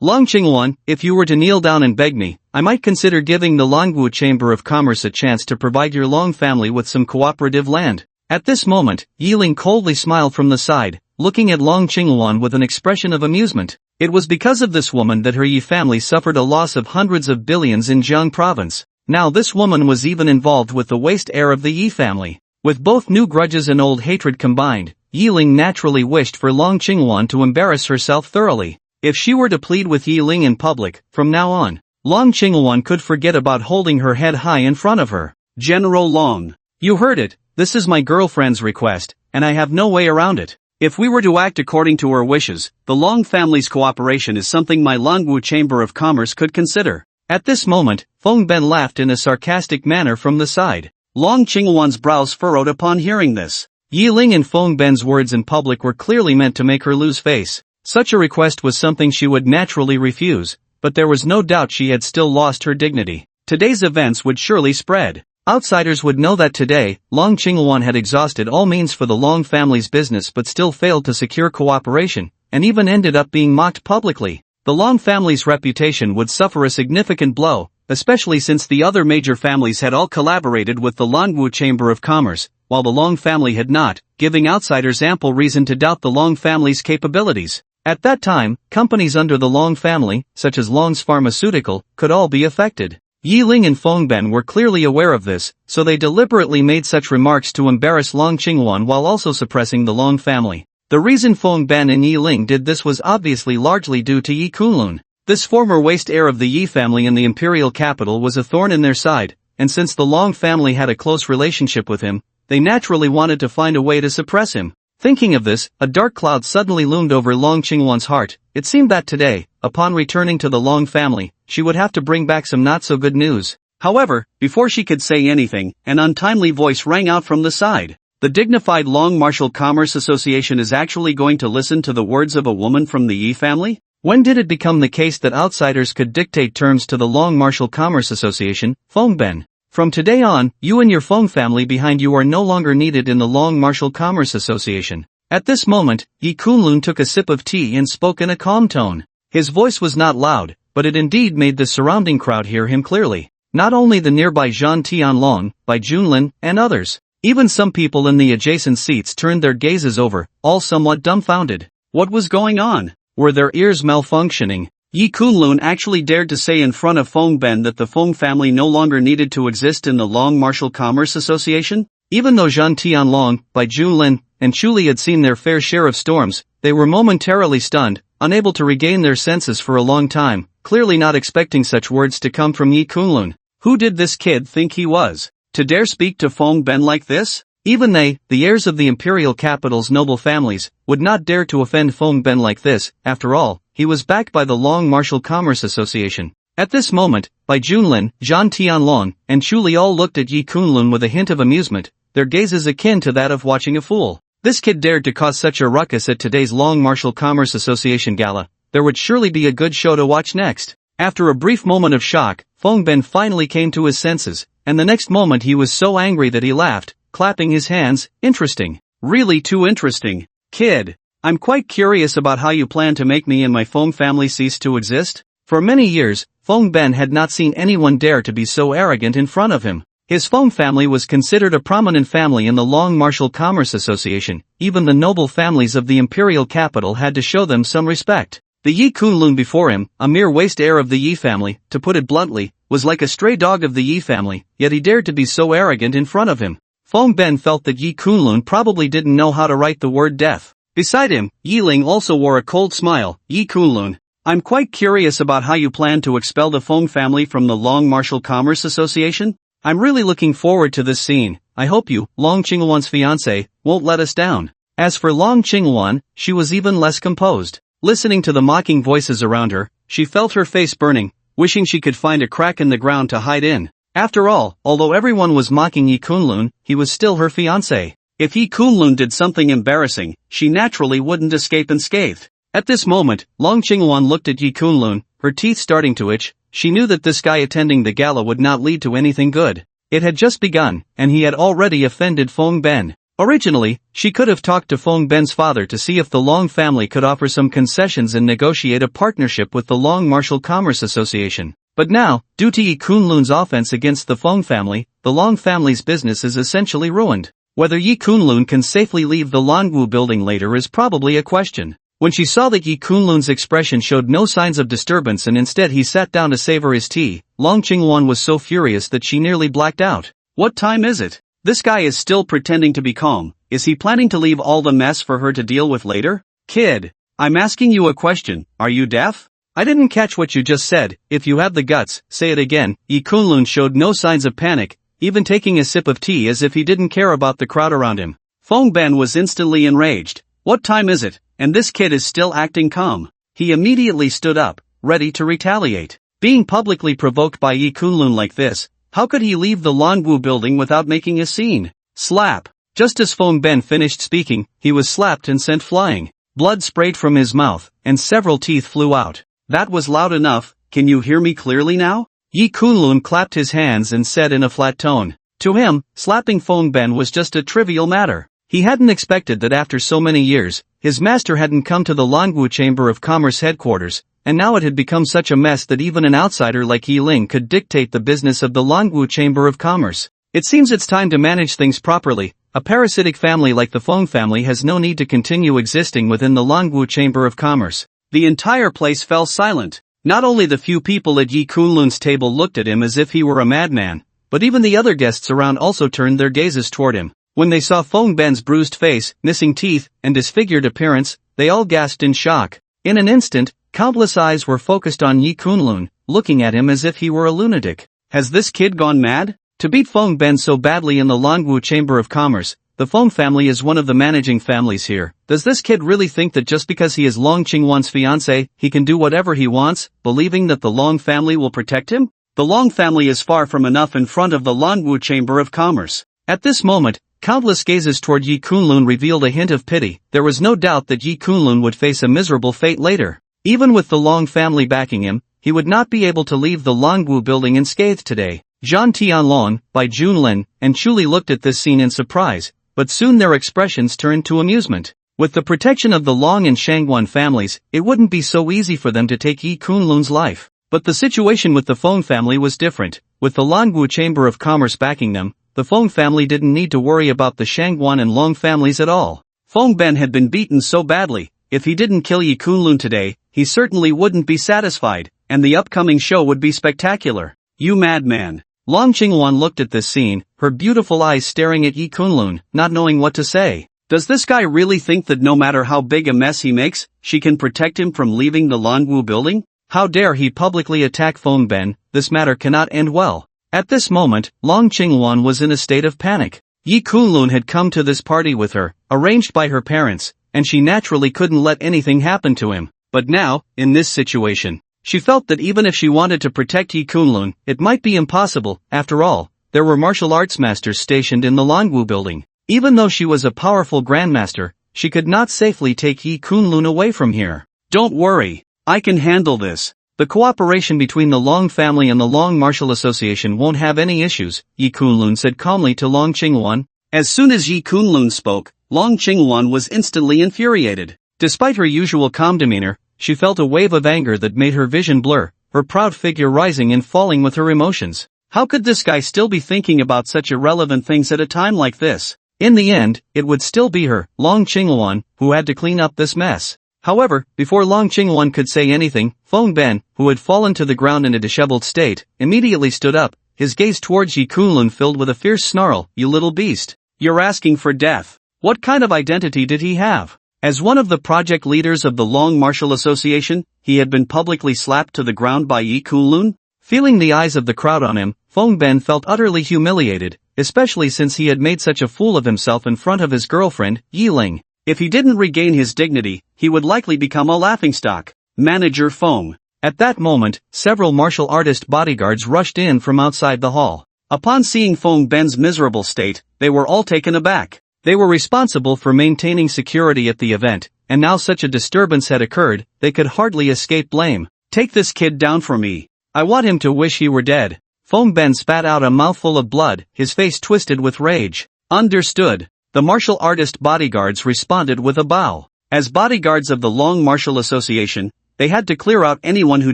Long Qingwan, if you were to kneel down and beg me, I might consider giving the Longwu Chamber of Commerce a chance to provide your Long family with some cooperative land. At this moment, Yi Ling coldly smiled from the side, looking at Long Qingwan with an expression of amusement. It was because of this woman that her Yi family suffered a loss of hundreds of billions in Jiang province. Now this woman was even involved with the waste heir of the Yi family. With both new grudges and old hatred combined, Yi Ling naturally wished for Long Qingwan to embarrass herself thoroughly. If she were to plead with Yi Ling in public, from now on, Long Qingwan could forget about holding her head high in front of her. General Long, you heard it, this is my girlfriend's request, and I have no way around it. If we were to act according to her wishes, the Long family's cooperation is something my Longwu Chamber of Commerce could consider. At this moment, Fong Ben laughed in a sarcastic manner from the side. Long Qingwan's brows furrowed upon hearing this. Yi Ling and Fong Ben's words in public were clearly meant to make her lose face. Such a request was something she would naturally refuse, but there was no doubt she had still lost her dignity. Today's events would surely spread. Outsiders would know that today, Long Qingwan had exhausted all means for the Long family's business but still failed to secure cooperation, and even ended up being mocked publicly. The Long family's reputation would suffer a significant blow, especially since the other major families had all collaborated with the Longwu Chamber of Commerce, while the Long family had not, giving outsiders ample reason to doubt the Long family's capabilities. At that time, companies under the Long family, such as Long's Pharmaceutical, could all be affected. Yi Ling and Fong Ben were clearly aware of this, so they deliberately made such remarks to embarrass Long Qingwan while also suppressing the Long family. The reason Fong Ben and Yi Ling did this was obviously largely due to Yi Kunlun. This former waste heir of the Yi family in the imperial capital was a thorn in their side, and since the Long family had a close relationship with him, they naturally wanted to find a way to suppress him. Thinking of this, a dark cloud suddenly loomed over Long Qingwan's heart. It seemed that today, upon returning to the Long family, she would have to bring back some not-so-good news. However, before she could say anything, an untimely voice rang out from the side. The dignified Long Martial Commerce Association is actually going to listen to the words of a woman from the Yi family? When did it become the case that outsiders could dictate terms to the Long Martial Commerce Association, Fong Ben? From today on, you and your Fong family behind you are no longer needed in the Long Martial Commerce Association. At this moment, Yi Kunlun took a sip of tea and spoke in a calm tone. His voice was not loud, but it indeed made the surrounding crowd hear him clearly. Not only the nearby Zhan Tianlong, Bai Junlin, and others. Even some people in the adjacent seats turned their gazes over, all somewhat dumbfounded. What was going on? Were their ears malfunctioning? Yi Kunlun actually dared to say in front of Fong Ben that the Fong family no longer needed to exist in the Long Martial Commerce Association? Even though Zhan Tianlong, Bai Junlin, and Chuli had seen their fair share of storms, they were momentarily stunned, unable to regain their senses for a long time, clearly not expecting such words to come from Yi Kunlun. Who did this kid think he was? To dare speak to Fong Ben like this? Even they, the heirs of the imperial capital's noble families, would not dare to offend Fong Ben like this. After all, he was backed by the Long Martial Commerce Association. At this moment, Bai Junlin, Zhan Tianlong, and Chuli all looked at Yi Kunlun with a hint of amusement, their gazes akin to that of watching a fool. This kid dared to cause such a ruckus at today's Long Martial Commerce Association gala. There would surely be a good show to watch next. After a brief moment of shock, Fong Ben finally came to his senses, and the next moment he was so angry that he laughed, clapping his hands. Interesting. Really too interesting. Kid, I'm quite curious about how you plan to make me and my Fong family cease to exist. For many years, Fong Ben had not seen anyone dare to be so arrogant in front of him. His Fong family was considered a prominent family in the Long Martial Commerce Association. Even the noble families of the imperial capital had to show them some respect. The Yi Kunlun before him, a mere waste heir of the Yi family, to put it bluntly, was like a stray dog of the Yi family, yet he dared to be so arrogant in front of him. Fong Ben felt that Yi Kunlun probably didn't know how to write the word death. Beside him, Yi Ling also wore a cold smile. Yi Kunlun, I'm quite curious about how you plan to expel the Fong family from the Long Martial Commerce Association. I'm really looking forward to this scene. I hope you, Long Qingwan's fiancé, won't let us down. As for Long Qingwan, she was even less composed. Listening to the mocking voices around her, she felt her face burning, wishing she could find a crack in the ground to hide in. After all, although everyone was mocking Yi Kunlun, he was still her fiancé. If Yi Kunlun did something embarrassing, she naturally wouldn't escape unscathed. At this moment, Long Qingwan looked at Yi Kunlun, her teeth starting to itch. She knew that this guy attending the gala would not lead to anything good. It had just begun, and he had already offended Fong Ben. Originally, she could have talked to Fong Ben's father to see if the Long family could offer some concessions and negotiate a partnership with the Long Martial Commerce Association. But now, due to Yi Kunlun's offense against the Fong family, the Long family's business is essentially ruined. Whether Yi Kunlun can safely leave the Longwu building later is probably a question. When she saw that Yi Kunlun's expression showed no signs of disturbance and instead he sat down to savor his tea, Long Qingwan was so furious that she nearly blacked out. What time is it? This guy is still pretending to be calm. Is he planning to leave all the mess for her to deal with later? Kid, I'm asking you a question. Are you deaf? I didn't catch what you just said. If you have the guts, say it again. Yi Kunlun showed no signs of panic, even taking a sip of tea as if he didn't care about the crowd around him. Fong Ben was instantly enraged. What time is it? And this kid is still acting calm. He immediately stood up, ready to retaliate. Being publicly provoked by Yi Kunlun like this, how could he leave the Longwu building without making a scene? Slap. Just as Fong Ben finished speaking, he was slapped and sent flying. Blood sprayed from his mouth, and several teeth flew out. That was loud enough. Can you hear me clearly now? Yi Kunlun clapped his hands and said in a flat tone. To him, slapping Fong Ben was just a trivial matter. He hadn't expected that after so many years, his master hadn't come to the Longwu Chamber of Commerce headquarters, and now it had become such a mess that even an outsider like Yi Ling could dictate the business of the Longwu Chamber of Commerce. It seems it's time to manage things properly. A parasitic family like the Fong family has no need to continue existing within the Longwu Chamber of Commerce. The entire place fell silent. Not only the few people at Yi Kunlun's table looked at him as if he were a madman, but even the other guests around also turned their gazes toward him. When they saw Fong Ben's bruised face, missing teeth, and disfigured appearance, they all gasped in shock. In an instant, countless eyes were focused on Yi Kunlun, looking at him as if he were a lunatic. Has this kid gone mad? To beat Fong Ben so badly in the Longwu Chamber of Commerce, the Fong family is one of the managing families here. Does this kid really think that just because he is Long Qingwan's fiancé, he can do whatever he wants, believing that the Long family will protect him? The Long family is far from enough in front of the Longwu Chamber of Commerce. At this moment, Countless gazes toward Yi Kunlun revealed a hint of pity. There was no doubt that Yi Kunlun would face a miserable fate later. Even with the Long family backing him, he would not be able to leave the Longwu building unscathed today. Zhan Tianlong, Bai Junlin, and Chuli looked at this scene in surprise, but soon their expressions turned to amusement. With the protection of the Long and Shangwan families, it wouldn't be so easy for them to take Yi Kunlun's life. But the situation with the Fong family was different. With the Longwu Chamber of Commerce backing them, the Fong family didn't need to worry about the Shangwan and Long families at all. Fong Ben had been beaten so badly, if he didn't kill Yi Kunlun today, he certainly wouldn't be satisfied, and the upcoming show would be spectacular. You madman. Long Qingwan looked at this scene, her beautiful eyes staring at Yi Kunlun, not knowing what to say. Does this guy really think that no matter how big a mess he makes, she can protect him from leaving the Longwu building? How dare he publicly attack Fong Ben? This matter cannot end well. At this moment, Long Qingwan was in a state of panic. Yi Kunlun had come to this party with her, arranged by her parents, and she naturally couldn't let anything happen to him. But now, in this situation, she felt that even if she wanted to protect Yi Kunlun, it might be impossible. After all, there were martial arts masters stationed in the Longwu building. Even though she was a powerful grandmaster, she could not safely take Yi Kunlun away from here. Don't worry, I can handle this. The cooperation between the Long family and the Long Martial Association won't have any issues, Yi Kunlun said calmly to Long Qingwan. As soon as Yi Kunlun spoke, Long Qingwan was instantly infuriated. Despite her usual calm demeanor, she felt a wave of anger that made her vision blur, her proud figure rising and falling with her emotions. How could this guy still be thinking about such irrelevant things at a time like this? In the end, it would still be her, Long Qingwan, who had to clean up this mess. However, before Long Qingwan could say anything, Fong Ben, who had fallen to the ground in a disheveled state, immediately stood up, his gaze towards Yi Kunlun filled with a fierce snarl. You little beast. You're asking for death. What kind of identity did he have? As one of the project leaders of the Long Martial Association, he had been publicly slapped to the ground by Yi Kunlun? Feeling the eyes of the crowd on him, Fong Ben felt utterly humiliated, especially since he had made such a fool of himself in front of his girlfriend, Yi Ling. If he didn't regain his dignity, he would likely become a laughingstock. Manager Fong. At that moment, several martial artist bodyguards rushed in from outside the hall. Upon seeing Fong Ben's miserable state, they were all taken aback. They were responsible for maintaining security at the event, and now such a disturbance had occurred, they could hardly escape blame. Take this kid down for me. I want him to wish he were dead. Fong Ben spat out a mouthful of blood, his face twisted with rage. Understood. The martial artist bodyguards responded with a bow. As bodyguards of the Long Martial Association, they had to clear out anyone who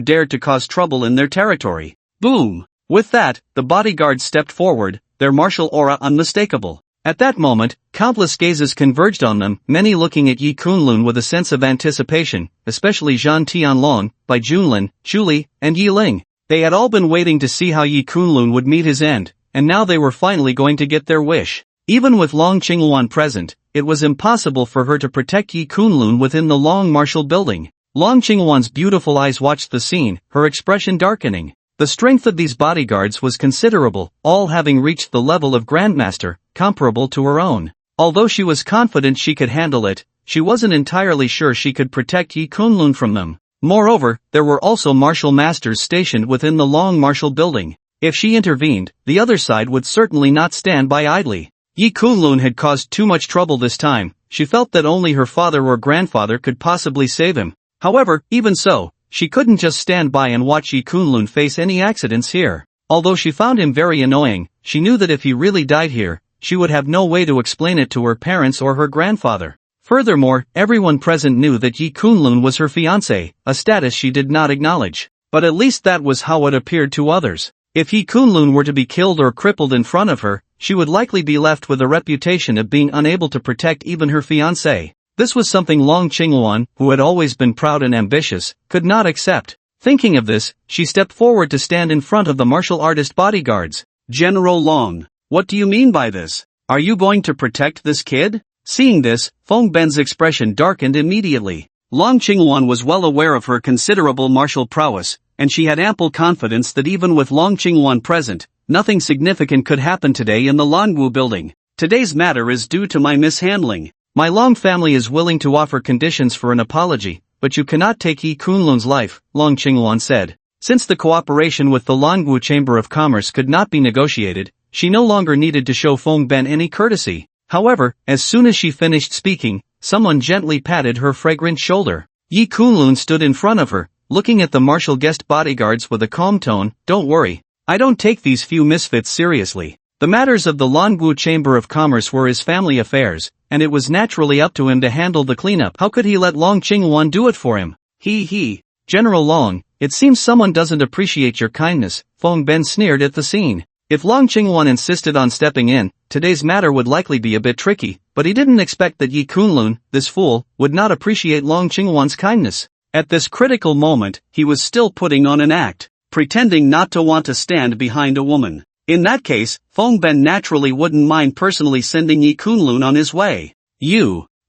dared to cause trouble in their territory. Boom! With that, the bodyguards stepped forward, their martial aura unmistakable. At that moment, countless gazes converged on them, many looking at Yi Kunlun with a sense of anticipation, especially Zhan Tianlong, Bai Junlin, Chuli, and Yi Ling. They had all been waiting to see how Yi Kunlun would meet his end, and now they were finally going to get their wish. Even with Long Qingwan present, it was impossible for her to protect Yi Kunlun within the Long Martial building. Long Qingwan's beautiful eyes watched the scene, her expression darkening. The strength of these bodyguards was considerable, all having reached the level of Grandmaster, comparable to her own. Although she was confident she could handle it, she wasn't entirely sure she could protect Yi Kunlun from them. Moreover, there were also martial masters stationed within the Long Martial building. If she intervened, the other side would certainly not stand by idly. Yi Kunlun had caused too much trouble this time. She felt that only her father or grandfather could possibly save him. However, even so, she couldn't just stand by and watch Yi Kunlun face any accidents here. Although she found him very annoying, she knew that if he really died here, she would have no way to explain it to her parents or her grandfather. Furthermore, everyone present knew that Yi Kunlun was her fiancé, a status she did not acknowledge. But at least that was how it appeared to others. If Yi Kunlun were to be killed or crippled in front of her, she would likely be left with a reputation of being unable to protect even her fiancé. This was something Long Qingwan, who had always been proud and ambitious, could not accept. Thinking of this, she stepped forward to stand in front of the martial artist bodyguards. General Long, what do you mean by this? Are you going to protect this kid? Seeing this, Fong Ben's expression darkened immediately. Long Qingwan was well aware of her considerable martial prowess, and she had ample confidence that even with Long Qingwan present, nothing significant could happen today in the Longwu building. Today's matter is due to my mishandling. My Long family is willing to offer conditions for an apology, but you cannot take Yi Kunlun's life, Long Qingwan said. Since the cooperation with the Longwu Chamber of Commerce could not be negotiated, she no longer needed to show Fong Ben any courtesy. However, as soon as she finished speaking, someone gently patted her fragrant shoulder. Yi Kunlun stood in front of her, looking at the martial guest bodyguards with a calm tone. "Don't worry. I don't take these few misfits seriously. The matters of the Longwu Chamber of Commerce were his family affairs, and it was naturally up to him to handle the cleanup. How could he let Long Qingwan do it for him?" General Long, it seems someone doesn't appreciate your kindness, Fong Ben sneered at the scene. If Long Qingwan insisted on stepping in, today's matter would likely be a bit tricky, but he didn't expect that Yi Kunlun, this fool, would not appreciate Long Qingwan's kindness. At this critical moment, he was still putting on an act, pretending not to want to stand behind a woman. In that case, Fong Ben naturally wouldn't mind personally sending Yi Kunlun on his way.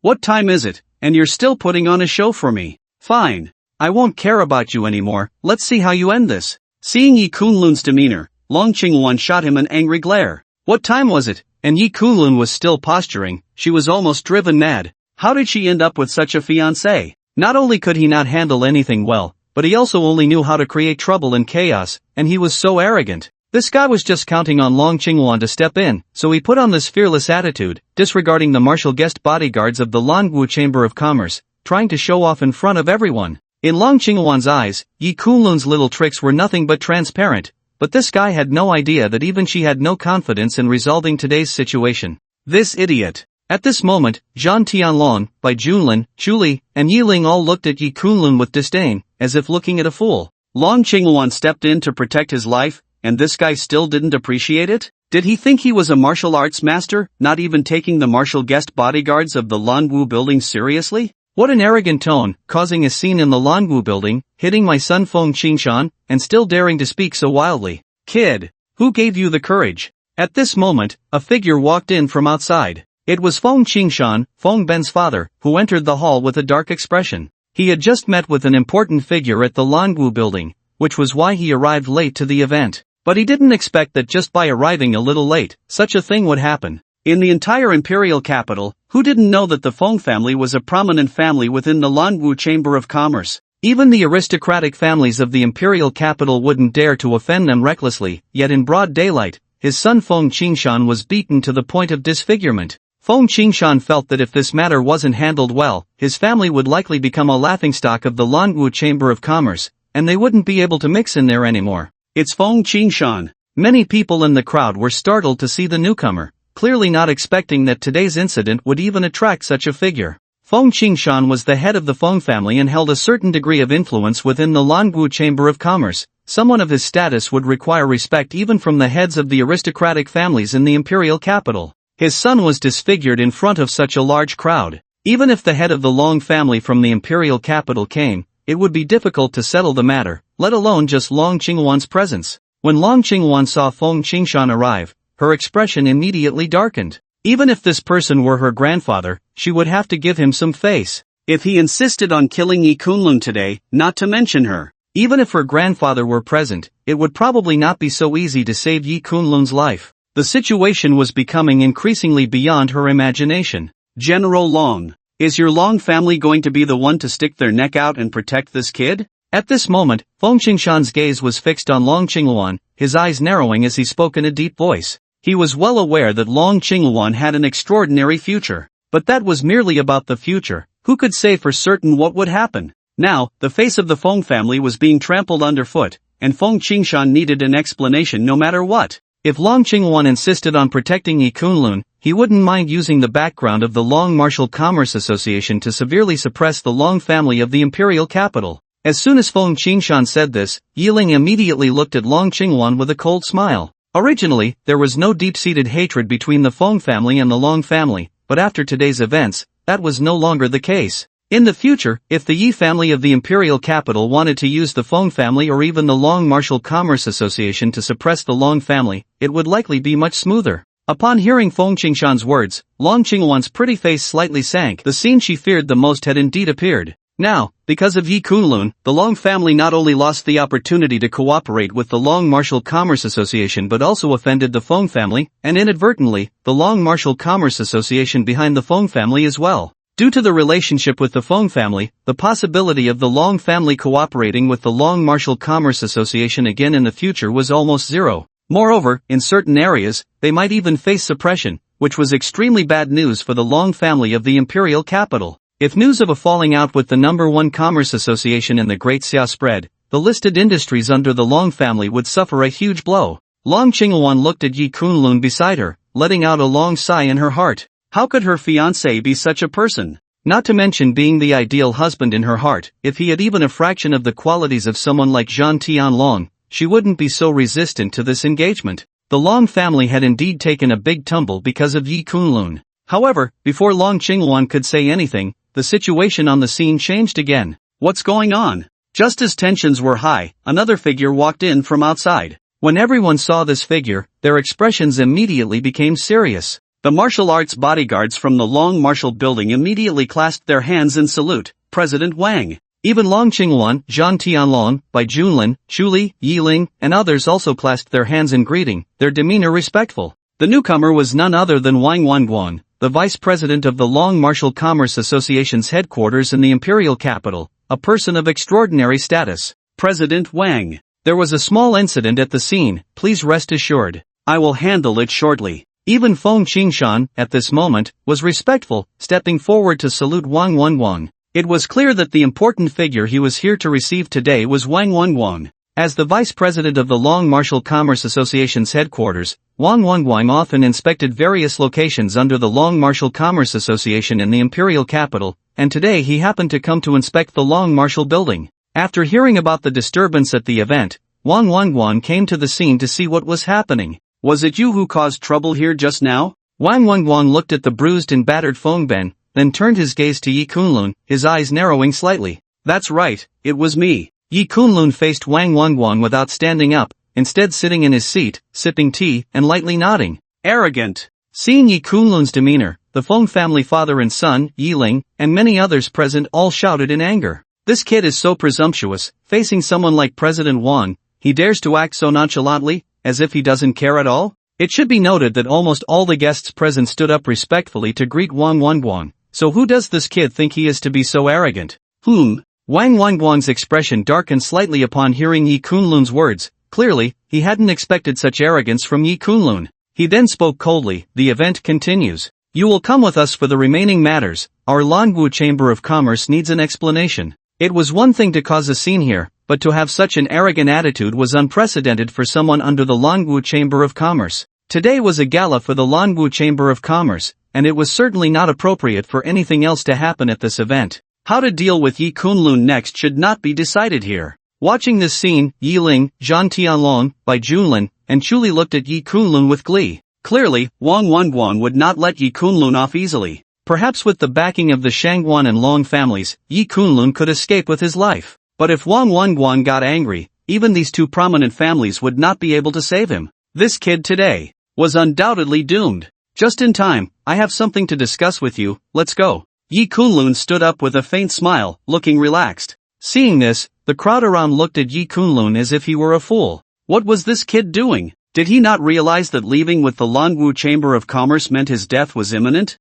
What time is it, and you're still putting on a show for me? Fine. I won't care about you anymore, let's see how you end this. Seeing Yi Kunlun's demeanor, Long Qingwan shot him an angry glare. What time was it? And Yi Kunlun was still posturing, she was almost driven mad. How did she end up with such a fiancé? Not only could he not handle anything well, but he also only knew how to create trouble and chaos, and he was so arrogant. This guy was just counting on Long Qingwan to step in, so he put on this fearless attitude, disregarding the martial guest bodyguards of the Longwu Chamber of Commerce, trying to show off in front of everyone. In Long Qingwan's eyes, Yi Kunlun's little tricks were nothing but transparent, but this guy had no idea that even she had no confidence in resolving today's situation. This idiot. At this moment, Zhan Tianlong, Bai Junlin, Chuli, and Yiling all looked at Yi Kunlun with disdain, as if looking at a fool. Long Qingwan stepped in to protect his life, and this guy still didn't appreciate it? Did he think he was a martial arts master, not even taking the martial guest bodyguards of the Lanwu building seriously? What an arrogant tone, causing a scene in the Lanwu building, hitting my son Fong Qingshan, and still daring to speak so wildly. Kid, who gave you the courage? At this moment, a figure walked in from outside. It was Fong Qingshan, Fong Ben's father, who entered the hall with a dark expression. He had just met with an important figure at the Lanwu building, which was why he arrived late to the event. But he didn't expect that just by arriving a little late, such a thing would happen. In the entire imperial capital, who didn't know that the Fong family was a prominent family within the Lanwu Chamber of Commerce? Even the aristocratic families of the imperial capital wouldn't dare to offend them recklessly, yet in broad daylight, his son Fong Qingshan was beaten to the point of disfigurement. Fong Qingshan felt that if this matter wasn't handled well, his family would likely become a laughingstock of the Lanwu Chamber of Commerce, and they wouldn't be able to mix in there anymore. It's Fong Qingshan. Many people in the crowd were startled to see the newcomer, clearly not expecting that today's incident would even attract such a figure. Fong Qingshan was the head of the Fong family and held a certain degree of influence within the Lanwu Chamber of Commerce. Someone of his status would require respect even from the heads of the aristocratic families in the imperial capital. His son was disfigured in front of such a large crowd. Even if the head of the Long family from the imperial capital came, it would be difficult to settle the matter, let alone just Long Qingwan's presence. When Long Qingwan saw Fong Qingshan arrive, her expression immediately darkened. Even if this person were her grandfather, she would have to give him some face. If he insisted on killing Yi Kunlun today, not to mention her. Even if her grandfather were present, it would probably not be so easy to save Yi Kunlun's life. The situation was becoming increasingly beyond her imagination. General Long. Is your Long family going to be the one to stick their neck out and protect this kid? At this moment, Fong Qingshan's gaze was fixed on Long Qingwan, his eyes narrowing as he spoke in a deep voice. He was well aware that Long Qingwan had an extraordinary future. But that was merely about the future. Who could say for certain what would happen? Now, the face of the Fong family was being trampled underfoot, and Fong Qingshan needed an explanation no matter what. If Long Qingwan insisted on protecting Yi Kunlun, he wouldn't mind using the background of the Long Martial Commerce Association to severely suppress the Long family of the imperial capital. As soon as Fong Qingshan said this, Yiling immediately looked at Long Qingwan with a cold smile. Originally, there was no deep-seated hatred between the Fong family and the Long family, but after today's events, that was no longer the case. In the future, if the Yi family of the imperial capital wanted to use the Fong family or even the Long Martial Commerce Association to suppress the Long family, it would likely be much smoother. Upon hearing Fong Qingshan's words, Long Qingwan's pretty face slightly sank. The scene she feared the most had indeed appeared. Now, because of Yi Kunlun, the Long family not only lost the opportunity to cooperate with the Long Martial Commerce Association but also offended the Fong family, and inadvertently, the Long Martial Commerce Association behind the Fong family as well. Due to the relationship with the Fong family, the possibility of the Long family cooperating with the Long Martial Commerce Association again in the future was almost zero. Moreover, in certain areas, they might even face suppression, which was extremely bad news for the Long family of the imperial capital. If news of a falling out with the #1 commerce association in the Great Xia spread, the listed industries under the Long family would suffer a huge blow. Long Qinghuan looked at Yi Kunlun beside her, letting out a long sigh in her heart. How could her fiancé be such a person? Not to mention being the ideal husband in her heart. If he had even a fraction of the qualities of someone like Zhan Tianlong, she wouldn't be so resistant to this engagement. The Long family had indeed taken a big tumble because of Yi Kunlun. However, before Long Qinghuan could say anything, the situation on the scene changed again. What's going on? Just as tensions were high, another figure walked in from outside. When everyone saw this figure, their expressions immediately became serious. The martial arts bodyguards from the Long Martial Building immediately clasped their hands in salute. President Wang. Even Long Qinghuan, Zhan Tianlong, Bai Junlin, Shuli, Yiling, and others also clasped their hands in greeting, their demeanor respectful. The newcomer was none other than Wang Wanguang, the vice president of the Long Martial Commerce Association's headquarters in the imperial capital, a person of extraordinary status. President Wang. There was a small incident at the scene, please rest assured. I will handle it shortly. Even Fong Qingshan, at this moment, was respectful, stepping forward to salute Wang Wanguang. It was clear that the important figure he was here to receive today was Wang Wanguang. As the vice president of the Long Martial Commerce Association's headquarters, Wang Wanguang often inspected various locations under the Long Martial Commerce Association in the imperial capital, and today he happened to come to inspect the Long Martial Building. After hearing about the disturbance at the event, Wang Wanguang came to the scene to see what was happening. Was it you who caused trouble here just now? Wang Wanguang looked at the bruised and battered Fong Ben, then turned his gaze to Yi Kunlun, his eyes narrowing slightly. That's right, it was me. Yi Kunlun faced Wang Wanguang without standing up, instead sitting in his seat, sipping tea, and lightly nodding. Arrogant. Seeing Yi Kunlun's demeanor, the Fong family father and son, Yiling, and many others present all shouted in anger. This kid is so presumptuous, facing someone like President Wang, he dares to act so nonchalantly, as if he doesn't care at all? It should be noted that almost all the guests present stood up respectfully to greet Wang Wanguang. So who does this kid think he is to be so arrogant? Wang Wanguang's expression darkened slightly upon hearing Yi Kunlun's words. Clearly, he hadn't expected such arrogance from Yi Kunlun. He then spoke coldly, the event continues. You will come with us for the remaining matters. Our Langu Chamber of Commerce needs an explanation. It was one thing to cause a scene here, but to have such an arrogant attitude was unprecedented for someone under the Langu Chamber of Commerce. Today was a gala for the Langu Chamber of Commerce, and it was certainly not appropriate for anything else to happen at this event. How to deal with Yi Kunlun next should not be decided here. Watching this scene, Yiling, Zhan Tianlong, Bai Junlin, and Chuli looked at Yi Kunlun with glee. Clearly, Wang Wanguang would not let Yi Kunlun off easily. Perhaps with the backing of the Shangwan and Long families, Yi Kunlun could escape with his life. But if Wang Wanguang got angry, even these two prominent families would not be able to save him. This kid today was undoubtedly doomed. Just in time, I have something to discuss with you, let's go. Yi Kunlun stood up with a faint smile, looking relaxed. Seeing this, the crowd around looked at Yi Kunlun as if he were a fool. What was this kid doing? Did he not realize that leaving with the Lanwu Chamber of Commerce meant his death was imminent?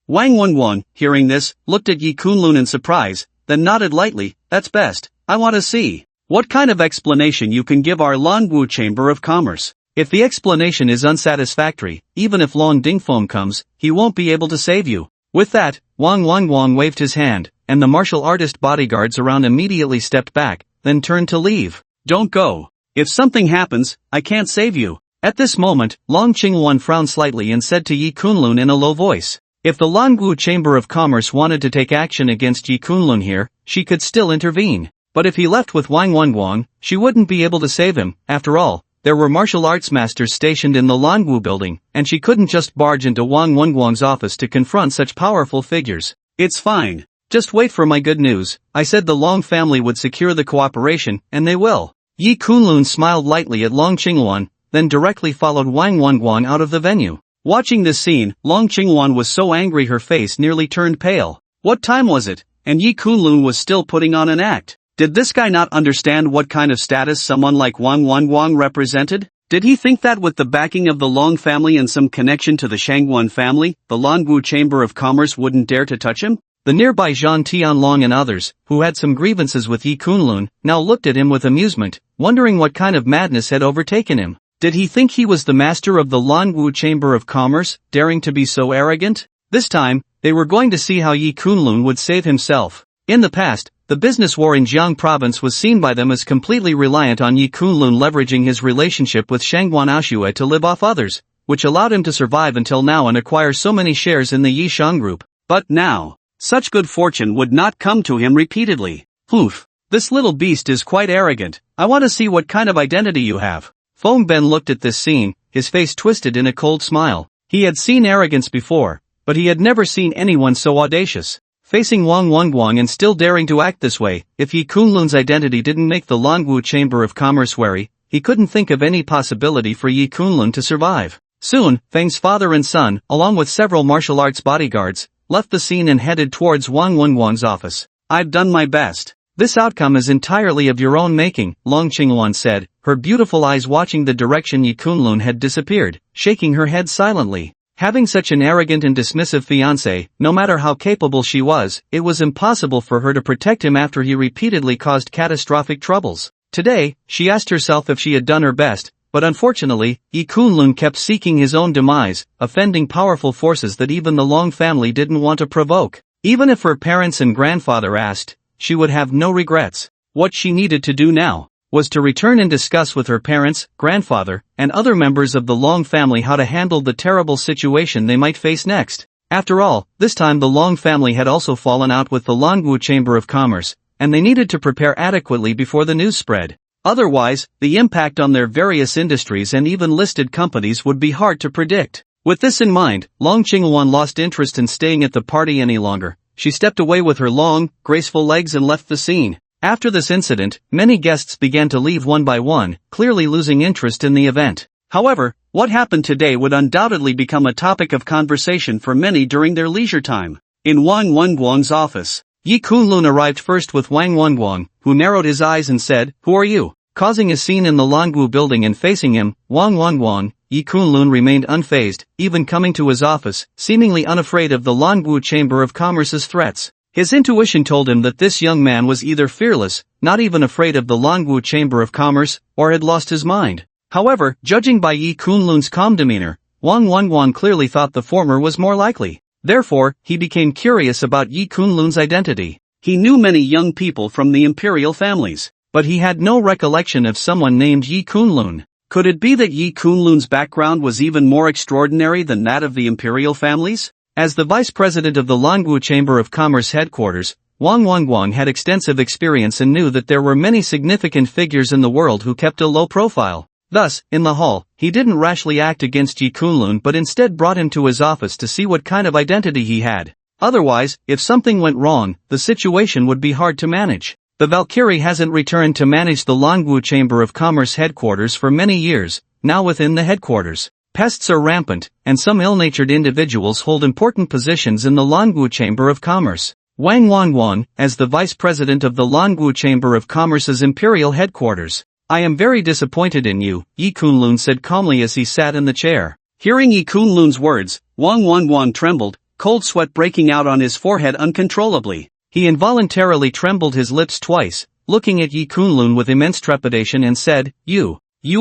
Wang Wanguang, hearing this, looked at Yi Kunlun in surprise, then nodded lightly. That's best. I want to see what kind of explanation you can give our Lanwu Chamber of Commerce. If the explanation is unsatisfactory, even if Long Dingfeng comes, he won't be able to save you. With that, Wang Wanguang waved his hand, and the martial artist bodyguards around immediately stepped back, then turned to leave. Don't go. If something happens, I can't save you. At this moment, Long Qinghuan frowned slightly and said to Yi Kunlun in a low voice. If the Langu Chamber of Commerce wanted to take action against Yi Kunlun here, she could still intervene. But if he left with Wang Wanguang, she wouldn't be able to save him. After all, there were martial arts masters stationed in the Langu building, and she couldn't just barge into Wang Wanguang's office to confront such powerful figures. It's fine. Just wait for my good news. I said the Long family would secure the cooperation, and they will. Yi Kunlun smiled lightly at Long Qinghuan, then directly followed Wang Wanguang out of the venue. Watching this scene, Long Qinghuan was so angry her face nearly turned pale. What time was it? And Yi Kunlun was still putting on an act. Did this guy not understand what kind of status someone like Wang Wanguang represented? Did he think that with the backing of the Long family and some connection to the Shangwan family, the Lanwu Chamber of Commerce wouldn't dare to touch him? The nearby Zhan Tianlong and others, who had some grievances with Yi Kunlun, now looked at him with amusement, wondering what kind of madness had overtaken him. Did he think he was the master of the Lanwu Chamber of Commerce, daring to be so arrogant? This time, they were going to see how Yi Kunlun would save himself. In the past, the business war in Jiang province was seen by them as completely reliant on Yi Kunlun leveraging his relationship with Shangguan Aoshue to live off others, which allowed him to survive until now and acquire so many shares in the Yi Shang group. But now, such good fortune would not come to him repeatedly. Oof. This little beast is quite arrogant. I want to see what kind of identity you have. Fong Ben looked at this scene, his face twisted in a cold smile. He had seen arrogance before, but he had never seen anyone so audacious. Facing Wang Wangguang and still daring to act this way, if Yi Kunlun's identity didn't make the Lanwu Chamber of Commerce wary, he couldn't think of any possibility for Yi Kunlun to survive. Soon, Feng's father and son, along with several martial arts bodyguards, left the scene and headed towards Wang Wangguang's office. I've done my best. This outcome is entirely of your own making, Long Qingluan said, her beautiful eyes watching the direction Yi Kunlun had disappeared, shaking her head silently. Having such an arrogant and dismissive fiancé, no matter how capable she was, it was impossible for her to protect him after he repeatedly caused catastrophic troubles. Today, she asked herself if she had done her best, but unfortunately, Yi Kunlun kept seeking his own demise, offending powerful forces that even the Long family didn't want to provoke. Even if her parents and grandfather asked, she would have no regrets. What she needed to do now was to return and discuss with her parents, grandfather, and other members of the Long family how to handle the terrible situation they might face next. After all, this time the Long family had also fallen out with the Lanwu Chamber of Commerce, and they needed to prepare adequately before the news spread. Otherwise, the impact on their various industries and even listed companies would be hard to predict. With this in mind, Long Qingluan lost interest in staying at the party any longer. She stepped away with her long, graceful legs and left the scene. After this incident, many guests began to leave one by one, clearly losing interest in the event. However, what happened today would undoubtedly become a topic of conversation for many during their leisure time. In Wang Wangguang's office, Yi Kunlun arrived first with Wang Wangguang, who narrowed his eyes and said, "Who are you?" Causing a scene in the Langu building and facing him, Wang Wangguang, Yi Kunlun remained unfazed, even coming to his office, seemingly unafraid of the Langu Chamber of Commerce's threats. His intuition told him that this young man was either fearless, not even afraid of the Langu Chamber of Commerce, or had lost his mind. However, judging by Yi Kunlun's calm demeanor, Wang Wangguang clearly thought the former was more likely. Therefore, he became curious about Yi Kunlun's identity. He knew many young people from the imperial families, but he had no recollection of someone named Yi Kunlun. Could it be that Yi Kunlun's background was even more extraordinary than that of the imperial families? As the vice president of the Langu Chamber of Commerce headquarters, Wang Wangguang had extensive experience and knew that there were many significant figures in the world who kept a low profile. Thus, in the hall, he didn't rashly act against Yi Kunlun but instead brought him to his office to see what kind of identity he had. Otherwise, if something went wrong, the situation would be hard to manage. The Valkyrie hasn't returned to manage the Langu Chamber of Commerce headquarters for many years, now within the headquarters. Pests are rampant, and some ill-natured individuals hold important positions in the Langu Chamber of Commerce. Wang Wangguang, as the vice president of the Langu Chamber of Commerce's imperial headquarters. "I am very disappointed in you," Yi Kunlun said calmly as he sat in the chair. Hearing Yi Kunlun's words, Wang Wangguang trembled, cold sweat breaking out on his forehead uncontrollably. He involuntarily trembled his lips twice, looking at Yi Kunlun with immense trepidation and said, You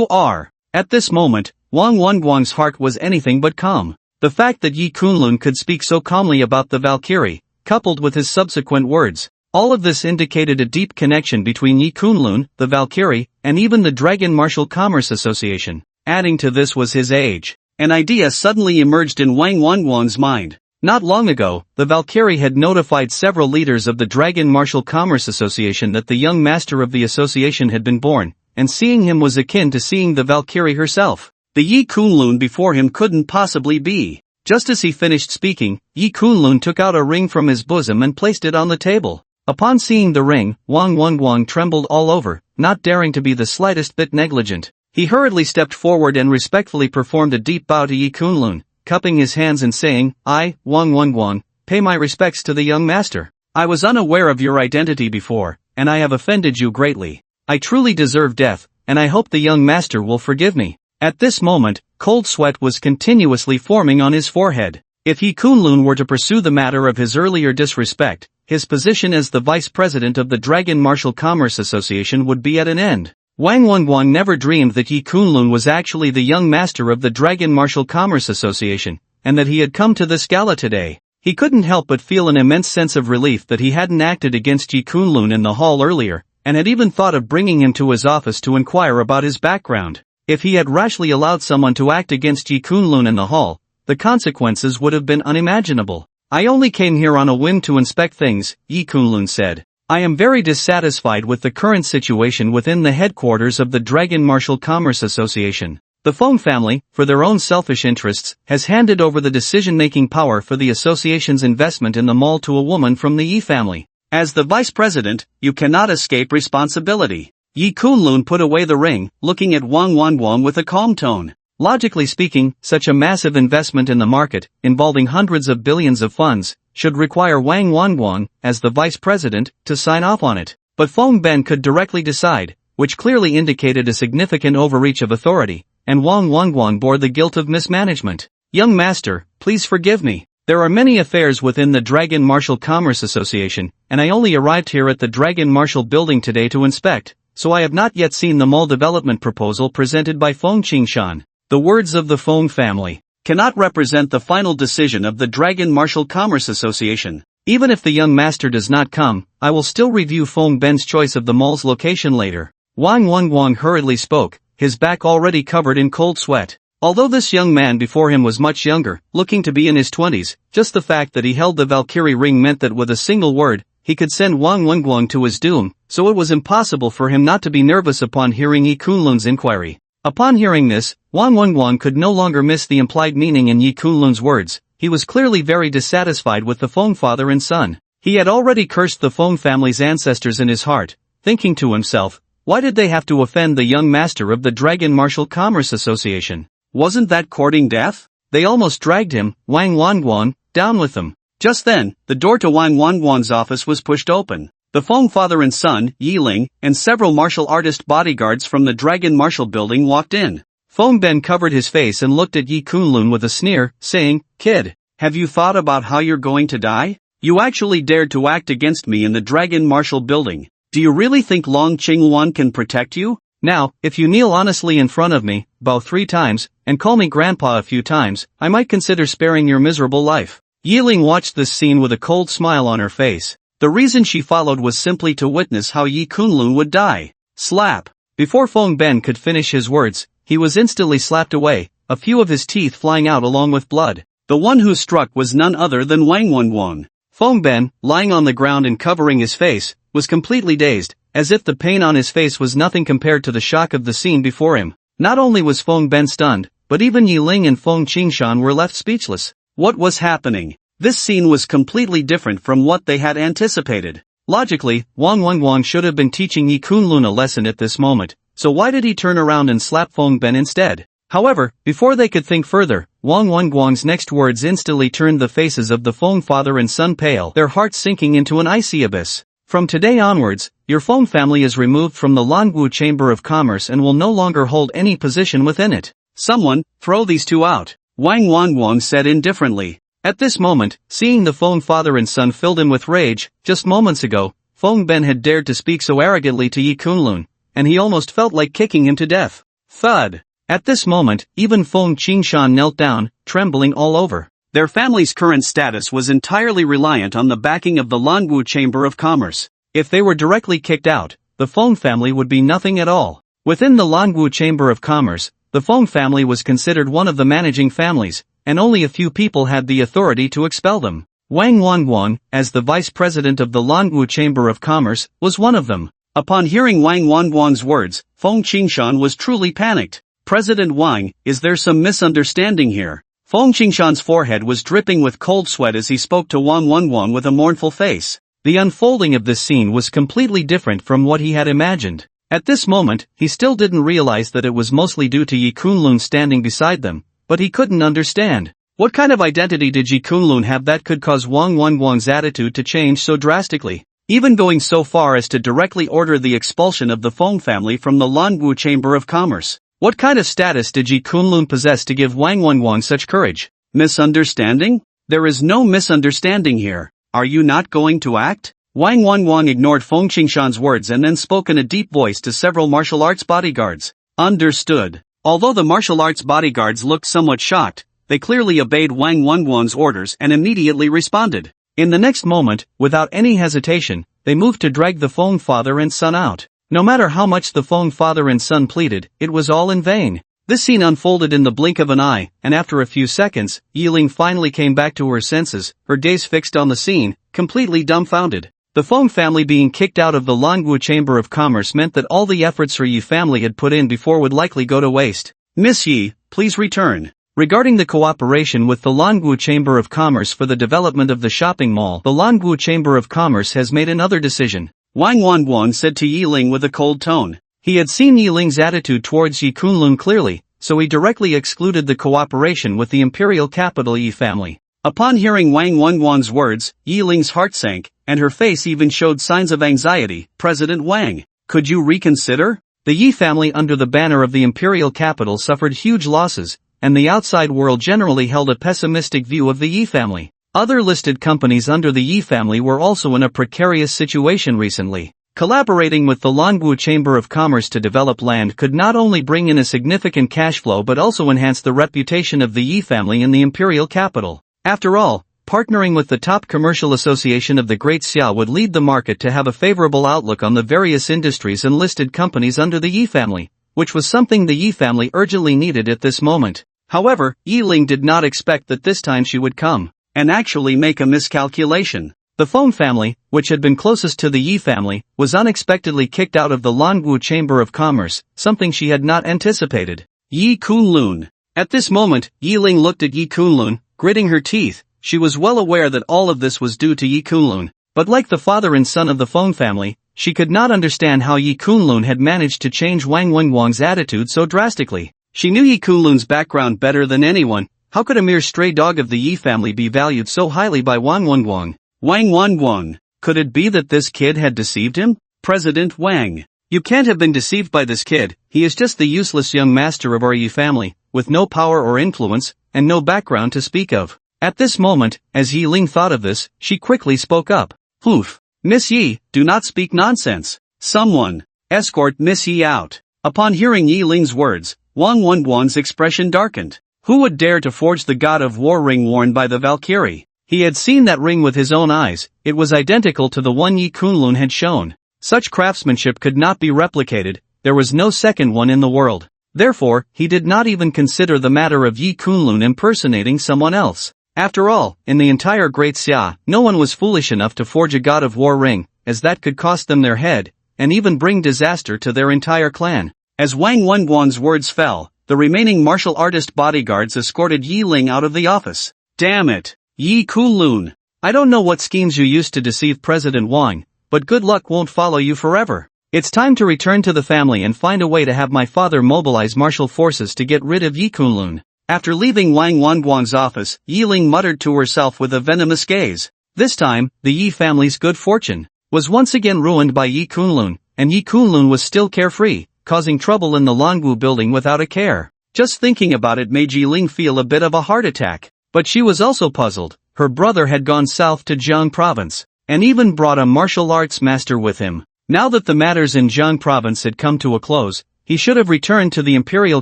are." At this moment, Wang Wangguang's heart was anything but calm. The fact that Yi Kunlun could speak so calmly about the Valkyrie, coupled with his subsequent words, all of this indicated a deep connection between Yi Kunlun, the Valkyrie, and even the Dragon Martial Commerce Association. Adding to this was his age. An idea suddenly emerged in Wang Wangguang's mind. Not long ago, the Valkyrie had notified several leaders of the Dragon Martial Commerce Association that the young master of the association had been born, and seeing him was akin to seeing the Valkyrie herself. The Yi Kunlun before him couldn't possibly be. Just as he finished speaking, Yi Kunlun took out a ring from his bosom and placed it on the table. Upon seeing the ring, Wang Wangguang trembled all over, not daring to be the slightest bit negligent. He hurriedly stepped forward and respectfully performed a deep bow to Yi Kunlun, cupping his hands and saying, "I, Wang Wangguang, pay my respects to the young master. I was unaware of your identity before, and I have offended you greatly. I truly deserve death, and I hope the young master will forgive me." At this moment, cold sweat was continuously forming on his forehead. If Yi Kunlun were to pursue the matter of his earlier disrespect, his position as the vice president of the Dragon Martial Commerce Association would be at an end. Wang Wenguang never dreamed that Yi Kunlun was actually the young master of the Dragon Martial Commerce Association, and that he had come to this gala today. He couldn't help but feel an immense sense of relief that he hadn't acted against Yi Kunlun in the hall earlier, and had even thought of bringing him to his office to inquire about his background. If he had rashly allowed someone to act against Yi Kunlun in the hall, the consequences would have been unimaginable. I only came here on a whim to inspect things, Yi Kunlun said. I am very dissatisfied with the current situation within the headquarters of the Dragon Martial Commerce Association. The Fong family, for their own selfish interests, has handed over the decision-making power for the association's investment in the mall to a woman from the Yi family. As the vice president, you cannot escape responsibility. Yi Kunlun put away the ring, looking at Wang Wenguang with a calm tone. Logically speaking, such a massive investment in the market, involving hundreds of billions of funds, should require Wang Wenguang, as the vice president, to sign off on it. But Fong Ben could directly decide, which clearly indicated a significant overreach of authority, and Wang Wenguang bore the guilt of mismanagement. Young master, please forgive me. There are many affairs within the Dragon Martial Commerce Association, and I only arrived here at the Dragon Martial building today to inspect, so I have not yet seen the mall development proposal presented by Fong Qingshan. The words of the Fong family cannot represent the final decision of the Dragon Martial Commerce Association. Even if the young master does not come, I will still review Fong Ben's choice of the mall's location later. Wang Wenguang hurriedly spoke, his back already covered in cold sweat. Although this young man before him was much younger, looking to be in his 20s, just the fact that he held the Valkyrie ring meant that with a single word, he could send Wang Wenguang to his doom, so it was impossible for him not to be nervous upon hearing Yi Kunlun's inquiry. Upon hearing this, Wang Wenguang could no longer miss the implied meaning in Yi Kunlun's words. He was clearly very dissatisfied with the Fong father and son. He had already cursed the Fong family's ancestors in his heart, thinking to himself, why did they have to offend the young master of the Dragon Martial Commerce Association? Wasn't that courting death? They almost dragged him, Wang Wenguang, down with them. Just then, the door to Wang Wenguang's office was pushed open. The Fong father and son, Yi Ling, and several martial artist bodyguards from the Dragon Martial building walked in. Fong Ben covered his face and looked at Yi Kunlun with a sneer, saying, Kid, have you thought about how you're going to die? You actually dared to act against me in the Dragon Martial building. Do you really think Long Qingwan can protect you? Now, if you kneel honestly in front of me, bow 3 times, and call me grandpa a few times, I might consider sparing your miserable life. Yi Ling watched this scene with a cold smile on her face. The reason she followed was simply to witness how Yi Kunlun would die. Slap. Before Fong Ben could finish his words, he was instantly slapped away, a few of his teeth flying out along with blood. The one who struck was none other than Wang Wenguang. Fong Ben, lying on the ground and covering his face, was completely dazed, as if the pain on his face was nothing compared to the shock of the scene before him. Not only was Fong Ben stunned, but even Yi Ling and Fong Qingshan were left speechless. What was happening? This scene was completely different from what they had anticipated. Logically, Wang Wenguang should have been teaching Yi Kunlun a lesson at this moment, so why did he turn around and slap Fong Ben instead? However, before they could think further, Wang Wenguang's next words instantly turned the faces of the Fong father and son pale, their hearts sinking into an icy abyss. From today onwards, your Fong family is removed from the Langu Chamber of Commerce and will no longer hold any position within it. Someone, throw these two out, Wang Wenguang said indifferently. At this moment, seeing the Fong father and son filled him with rage, just moments ago, Fong Ben had dared to speak so arrogantly to Yi Kunlun, and he almost felt like kicking him to death. Thud. At this moment, even Fong Qingshan knelt down, trembling all over. Their family's current status was entirely reliant on the backing of the Langu Chamber of Commerce. If they were directly kicked out, the Fong family would be nothing at all. Within the Langu Chamber of Commerce, the Fong family was considered one of the managing families, and only a few people had the authority to expel them. Wang Wenguang, as the vice president of the Langu Chamber of Commerce, was one of them. Upon hearing Wang Wenguang's words, Fong Qingshan was truly panicked. President Wang, is there some misunderstanding here? Fong Qingshan's forehead was dripping with cold sweat as he spoke to Wang Wenguang with a mournful face. The unfolding of this scene was completely different from what he had imagined. At this moment, he still didn't realize that it was mostly due to Yi Kunlun standing beside them, but he couldn't understand. What kind of identity did Yi Kunlun have that could cause Wang Wenguang's attitude to change so drastically? Even going so far as to directly order the expulsion of the Fong family from the Langu Chamber of Commerce. What kind of status did Yi Kunlun possess to give Wang Wenguang such courage? Misunderstanding? There is no misunderstanding here. Are you not going to act? Wang Wanwang ignored Fong Qingshan's words and then spoke in a deep voice to several martial arts bodyguards. Understood. Although the martial arts bodyguards looked somewhat shocked, they clearly obeyed Wang Wanwang's orders and immediately responded. In the next moment, without any hesitation, they moved to drag the Fong father and son out. No matter how much the Fong father and son pleaded, it was all in vain. This scene unfolded in the blink of an eye, and after a few seconds, Yiling finally came back to her senses, her gaze fixed on the scene, completely dumbfounded. The Fong family being kicked out of the Longwu Chamber of Commerce meant that all the efforts her Yi family had put in before would likely go to waste. Miss Yi, please return. Regarding the cooperation with the Longwu Chamber of Commerce for the development of the shopping mall, the Longwu Chamber of Commerce has made another decision. Wang Wanguang said to Yiling with a cold tone. He had seen Yiling's attitude towards Yi Kunlun clearly, so he directly excluded the cooperation with the imperial capital Yi family. Upon hearing Wang Wanguang's words, Yiling's heart sank, and her face even showed signs of anxiety. President Wang, could you reconsider? The Yi family under the banner of the imperial capital suffered huge losses, and the outside world generally held a pessimistic view of the Yi family. Other listed companies under the Yi family were also in a precarious situation recently. Collaborating with the Longwu Chamber of Commerce to develop land could not only bring in a significant cash flow but also enhance the reputation of the Yi family in the imperial capital. After all, partnering with the top commercial association of the Great Xia would lead the market to have a favorable outlook on the various industries and listed companies under the Yi family, which was something the Yi family urgently needed at this moment. However, Yiling did not expect that this time she would come and actually make a miscalculation. The Fong family, which had been closest to the Yi family, was unexpectedly kicked out of the Longwu Chamber of Commerce, something she had not anticipated. Yi Kunlun. At this moment, Yiling looked at Yi Kunlun, gritting her teeth. She was well aware that all of this was due to Yi Kunlun, but like the father and son of the Fong family, she could not understand how Yi Kunlun had managed to change Wang Wenguang's attitude so drastically. She knew Yi Kunlun's background better than anyone. How could a mere stray dog of the Yi family be valued so highly by Wang Wenguang? Wang Wenguang, could it be that this kid had deceived him? President Wang, you can't have been deceived by this kid. He is just the useless young master of our Yi family, with no power or influence, and no background to speak of. At this moment, as Yiling thought of this, she quickly spoke up. Oof. Miss Yi, do not speak nonsense. Someone, escort Miss Yi out. Upon hearing Yiling's words, Wang Wenguang's expression darkened. Who would dare to forge the God of War ring worn by the Valkyrie? He had seen that ring with his own eyes. It was identical to the one Yi Kunlun had shown. Such craftsmanship could not be replicated. There was no second one in the world. Therefore, he did not even consider the matter of Yi Kunlun impersonating someone else. After all, in the entire Great Xia, no one was foolish enough to forge a God of War ring, as that could cost them their head, and even bring disaster to their entire clan. As Wang Wenguang's words fell, the remaining martial artist bodyguards escorted Yiling out of the office. Damn it! Yi Kunlun! I don't know what schemes you used to deceive President Wang, but good luck won't follow you forever. It's time to return to the family and find a way to have my father mobilize martial forces to get rid of Yi Kunlun. After leaving Wang Wenguang's office, Yiling muttered to herself with a venomous gaze. This time, the Yi family's good fortune was once again ruined by Yi Kunlun, and Yi Kunlun was still carefree, causing trouble in the Longwu building without a care. Just thinking about it made Yiling feel a bit of a heart attack. But she was also puzzled. Her brother had gone south to Jiang province, and even brought a martial arts master with him. Now that the matters in Jiang province had come to a close, he should have returned to the imperial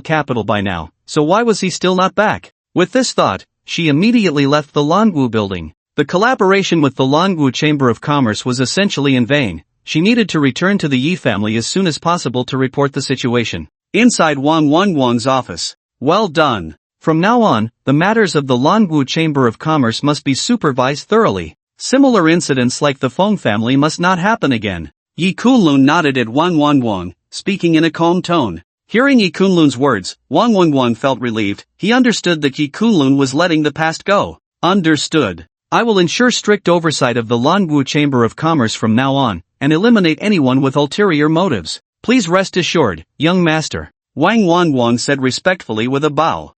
capital by now, so why was he still not back? With this thought, she immediately left the Longwu building. The collaboration with the Longwu Chamber of Commerce was essentially in vain. She needed to return to the Yi family as soon as possible to report the situation. Inside Wang Wenguang's office. Well done. From now on, the matters of the Longwu Chamber of Commerce must be supervised thoroughly. Similar incidents like the Fong family must not happen again. Yi Kunlun nodded at Wang Wenguang, speaking in a calm tone. Hearing Yi Kunlun's words, Wang Wenguang felt relieved. He understood that Yi Kunlun was letting the past go. Understood. I will ensure strict oversight of the Longwu Chamber of Commerce from now on, and eliminate anyone with ulterior motives. Please rest assured, young master. Wang Wenguang said respectfully with a bow.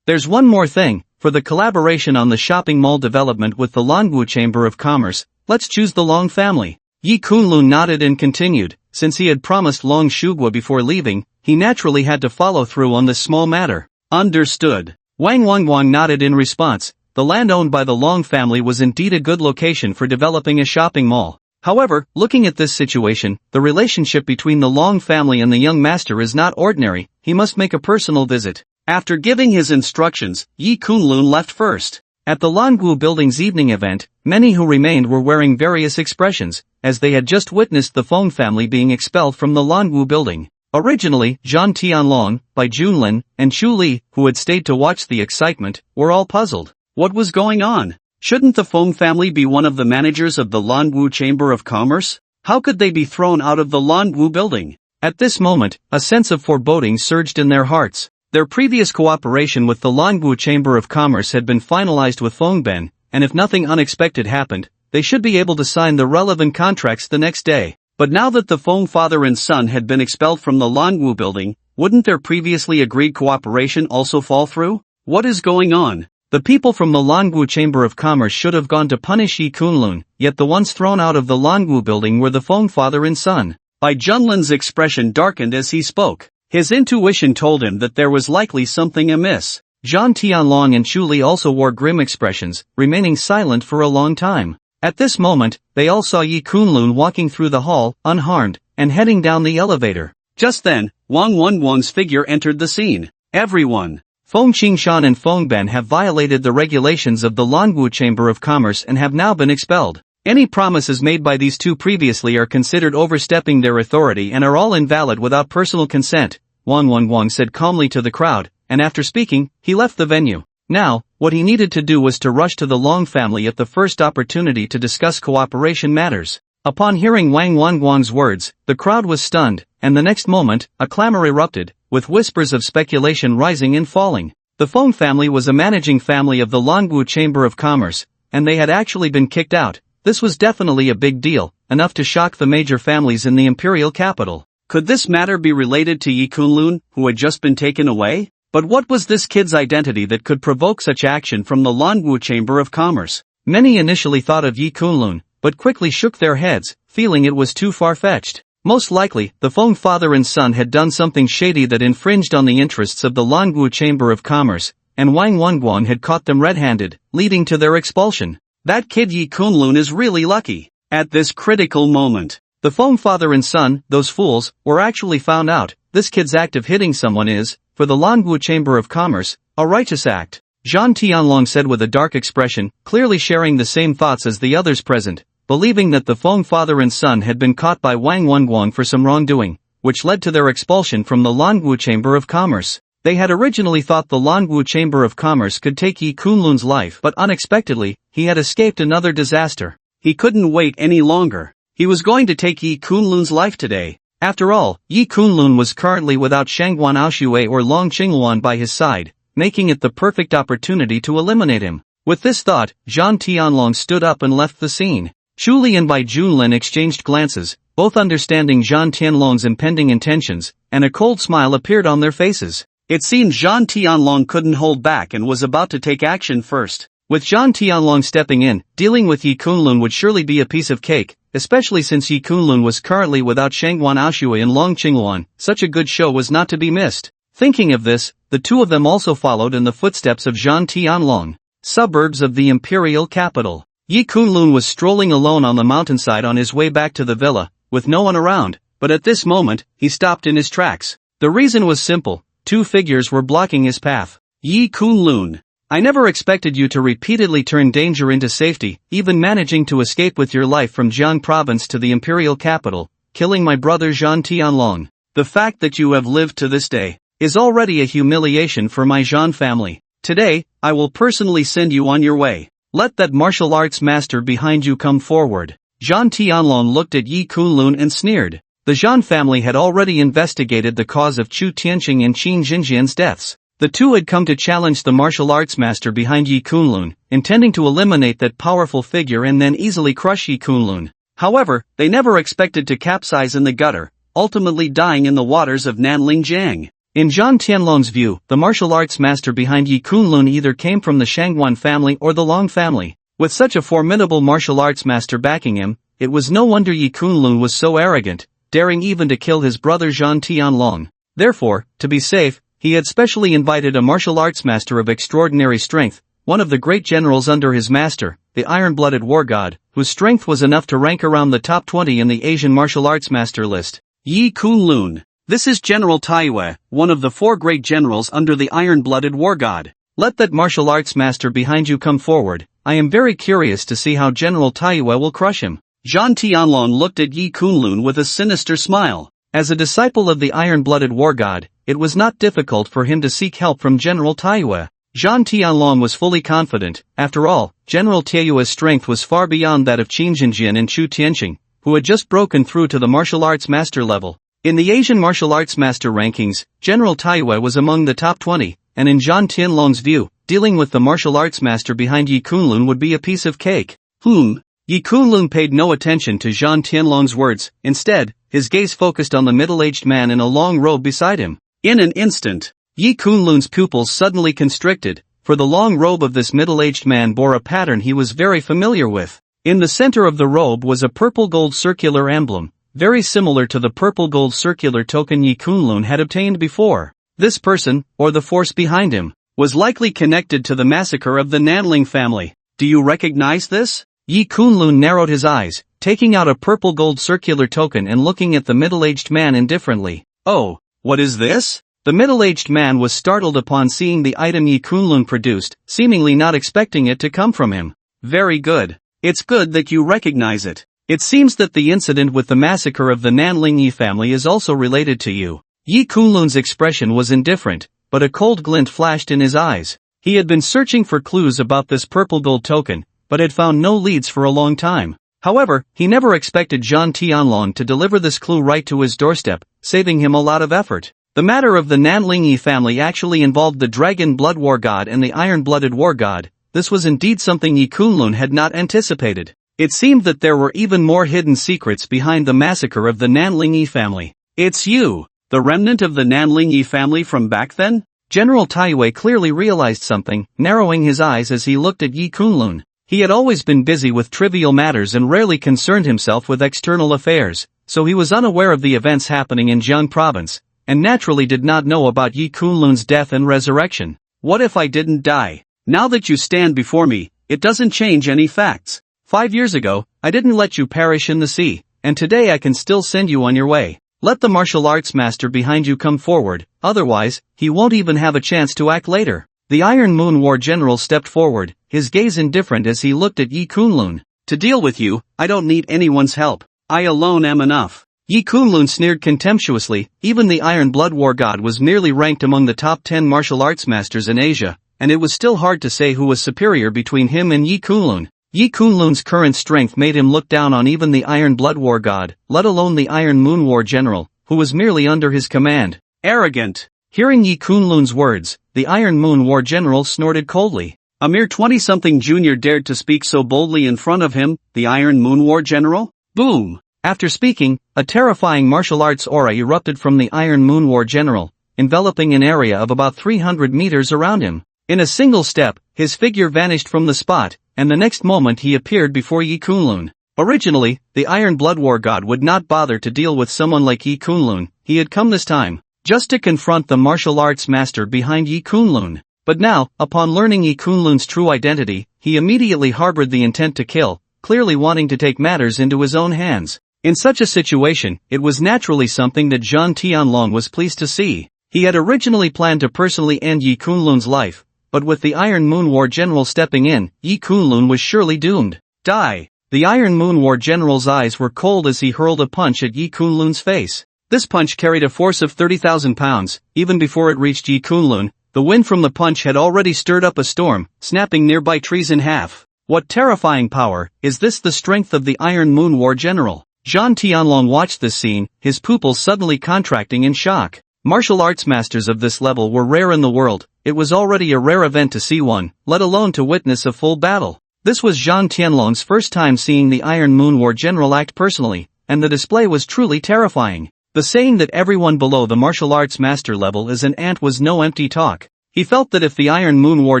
There's one more thing. For the collaboration on the shopping mall development with the Longwu Chamber of Commerce, let's choose the Long family. Yi Kunlun nodded and continued. Since he had promised Long Shugua before leaving, he naturally had to follow through on this small matter. Understood. Wang Wenguang nodded in response. The land owned by the Long family was indeed a good location for developing a shopping mall. However, looking at this situation, the relationship between the Long family and the young master is not ordinary. He must make a personal visit. After giving his instructions, Yi Kunlun left first. At the Langu building's evening event, many who remained were wearing various expressions, as they had just witnessed the Fong family being expelled from the Langu building. Originally, Zhan Tianlong, Bai Junlin, and Chu Li, who had stayed to watch the excitement, were all puzzled. What was going on? Shouldn't the Fong family be one of the managers of the Lanwu Chamber of Commerce? How could they be thrown out of the Lanwu building? At this moment, a sense of foreboding surged in their hearts. Their previous cooperation with the Lanwu Chamber of Commerce had been finalized with Fongben, and if nothing unexpected happened, they should be able to sign the relevant contracts the next day. But now that the Fong father and son had been expelled from the Lanwu building, wouldn't their previously agreed cooperation also fall through? What is going on? The people from the Langu Chamber of Commerce should have gone to punish Yi Kunlun, yet the ones thrown out of the Langu building were the Fong father and son. Bai Junlin's expression darkened as he spoke. His intuition told him that there was likely something amiss. Zhan Tianlong and Chu Li also wore grim expressions, remaining silent for a long time. At this moment, they all saw Yi Kunlun walking through the hall, unharmed, and heading down the elevator. Just then, Wang Wenwang's figure entered the scene. Everyone. Fong Qingshan and Fongben have violated the regulations of the Lanwu Chamber of Commerce and have now been expelled. Any promises made by these two previously are considered overstepping their authority and are all invalid without personal consent, Wang Wenwang said calmly to the crowd, and after speaking, he left the venue. Now, what he needed to do was to rush to the Long family at the first opportunity to discuss cooperation matters. Upon hearing Wang Wenwang's words, the crowd was stunned, and the next moment, a clamor erupted, with whispers of speculation rising and falling. The Fong family was a managing family of the Langu Chamber of Commerce, and they had actually been kicked out. This was definitely a big deal, enough to shock the major families in the imperial capital. Could this matter be related to Yi Kunlun, who had just been taken away? But what was this kid's identity that could provoke such action from the Lanwu Chamber of Commerce? Many initially thought of Yi Kunlun, but quickly shook their heads, feeling it was too far-fetched. Most likely, the Fong father and son had done something shady that infringed on the interests of the Langu Chamber of Commerce, and Wang Wenguan had caught them red-handed, leading to their expulsion. That kid Yi Kunlun is really lucky. At this critical moment, the Fong father and son, those fools, were actually found out. This kid's act of hitting someone is, for the Langu Chamber of Commerce, a righteous act. Zhan Tianlong said with a dark expression, clearly sharing the same thoughts as the others present, believing that the Fong father and son had been caught by Wang Wenguang for some wrongdoing, which led to their expulsion from the Langu Chamber of Commerce. They had originally thought the Langu Chamber of Commerce could take Yi Kunlun's life, but unexpectedly, he had escaped another disaster. He couldn't wait any longer. He was going to take Yi Kunlun's life today. After all, Yi Kunlun was currently without Shangguan Aoshui or Long Qingluan by his side, making it the perfect opportunity to eliminate him. With this thought, Zhan Tianlong stood up and left the scene. Chu Li and Bai Junlin exchanged glances, both understanding Zhan Tianlong's impending intentions, and a cold smile appeared on their faces. It seemed Zhan Tianlong couldn't hold back and was about to take action first. With Zhan Tianlong stepping in, dealing with Yi Kunlun would surely be a piece of cake, especially since Yi Kunlun was currently without Shangguan Aoshui and Long Qingluan. Such a good show was not to be missed. Thinking of this, the two of them also followed in the footsteps of Zhan Tianlong. Suburbs of the imperial capital. Yi Kunlun was strolling alone on the mountainside on his way back to the villa, with no one around, but at this moment, he stopped in his tracks. The reason was simple. Two figures were blocking his path. Yi Kunlun, I never expected you to repeatedly turn danger into safety, even managing to escape with your life from Jiang province to the imperial capital, killing my brother Zhan Tianlong. The fact that you have lived to this day is already a humiliation for my Zhan family. Today, I will personally send you on your way. Let that martial arts master behind you come forward. Zhan Tianlong looked at Yi Kunlun and sneered. The Zhan family had already investigated the cause of Chu Tianqing and Qin Jinjian's deaths. The two had come to challenge the martial arts master behind Yi Kunlun, intending to eliminate that powerful figure and then easily crush Yi Kunlun. However, they never expected to capsize in the gutter, ultimately dying in the waters of Nanling Jiang. In Zhan Tianlong's view, the martial arts master behind Yi Kunlun either came from the Shangguan family or the Long family. With such a formidable martial arts master backing him, it was no wonder Yi Kunlun was so arrogant, daring even to kill his brother Zhan Tianlong. Therefore, to be safe, he had specially invited a martial arts master of extraordinary strength, one of the great generals under his master, the iron-blooded war god, whose strength was enough to rank around the top 20 in the Asian martial arts master list. Yi Kunlun. This is General Taiyue, one of the 4 great generals under the iron-blooded war god. Let that martial arts master behind you come forward. I am very curious to see how General Taiyue will crush him. Zhang Tianlong looked at Yi Kunlun with a sinister smile. As a disciple of the iron-blooded war god, it was not difficult for him to seek help from General Taiyue. Zhang Tianlong was fully confident. After all, General Taiyue's strength was far beyond that of Qin Jinjin and Chu Tianqing, who had just broken through to the martial arts master level. In the Asian martial arts master rankings, General Taiyue was among the top 20, and in Zhang Tianlong's view, dealing with the martial arts master behind Yi Kunlun would be a piece of cake. Yi Kunlun paid no attention to Zhang Tianlong's words. Instead, his gaze focused on the middle-aged man in a long robe beside him. In an instant, Yi Kunlun's pupils suddenly constricted, for the long robe of this middle-aged man bore a pattern he was very familiar with. In the center of the robe was a purple-gold circular emblem, very similar to the purple-gold circular token Yi Kunlun had obtained before. This person, or the force behind him, was likely connected to the massacre of the Nanling family. Do you recognize this? Yi Kunlun narrowed his eyes, taking out a purple-gold circular token and looking at the middle-aged man indifferently. Oh, what is this? The middle-aged man was startled upon seeing the item Yi Kunlun produced, seemingly not expecting it to come from him. Very good. It's good that you recognize it. It seems that the incident with the massacre of the Nanling Yi family is also related to you. Yi Kunlun's expression was indifferent, but a cold glint flashed in his eyes. He had been searching for clues about this purple gold token, but had found no leads for a long time. However, he never expected Zhang Tianlong to deliver this clue right to his doorstep, saving him a lot of effort. The matter of the Nanling Yi family actually involved the Dragon Blood War God and the Iron-Blooded War God. This was indeed something Yi Kunlun had not anticipated. It seemed that there were even more hidden secrets behind the massacre of the Nanling Yi family. It's you, the remnant of the Nanling Yi family from back then? General Taiyue clearly realized something, narrowing his eyes as he looked at Yi Kunlun. He had always been busy with trivial matters and rarely concerned himself with external affairs, so he was unaware of the events happening in Jiang province, and naturally did not know about Yi Kunlun's death and resurrection. What if I didn't die? Now that you stand before me, it doesn't change any facts. 5 years ago, I didn't let you perish in the sea, and today I can still send you on your way. Let the martial arts master behind you come forward, otherwise, he won't even have a chance to act later. The Iron Moon War General stepped forward, his gaze indifferent as he looked at Yi Kunlun. To deal with you, I don't need anyone's help. I alone am enough. Yi Kunlun sneered contemptuously. Even the Iron Blood War God was merely ranked among the top 10 martial arts masters in Asia, and it was still hard to say who was superior between him and Yi Kunlun. Yi Kunlun's current strength made him look down on even the Iron Blood War God, let alone the Iron Moon War General, who was merely under his command. Arrogant! Hearing Yi Kunlun's words, the Iron Moon War General snorted coldly. A mere 20-something junior dared to speak so boldly in front of him, the Iron Moon War General? Boom! After speaking, a terrifying martial arts aura erupted from the Iron Moon War General, enveloping an area of about 300 meters around him. In a single step, his figure vanished from the spot, and the next moment he appeared before Yi Kunlun. Originally, the Iron Blood War God would not bother to deal with someone like Yi Kunlun. He had come this time just to confront the martial arts master behind Yi Kunlun. But now, upon learning Yi Kunlun's true identity, he immediately harbored the intent to kill, clearly wanting to take matters into his own hands. In such a situation, it was naturally something that Zhang Tianlong was pleased to see. He had originally planned to personally end Yi Kunlun's life, but with the Iron Moon War General stepping in, Yi Kunlun was surely doomed. Die! The Iron Moon War General's eyes were cold as he hurled a punch at Yi Kunlun's face. This punch carried a force of 30,000 pounds. Even before it reached Yi Kunlun, the wind from the punch had already stirred up a storm, snapping nearby trees in half. What terrifying power! Is this the strength of the Iron Moon War General? Zhang Tianlong watched this scene, his pupils suddenly contracting in shock. Martial arts masters of this level were rare in the world. It was already a rare event to see one, let alone to witness a full battle. This was Zhang Tianlong's first time seeing the Iron Moon War General act personally, and the display was truly terrifying. The saying that everyone below the martial arts master level is an ant was no empty talk. He felt that if the Iron Moon War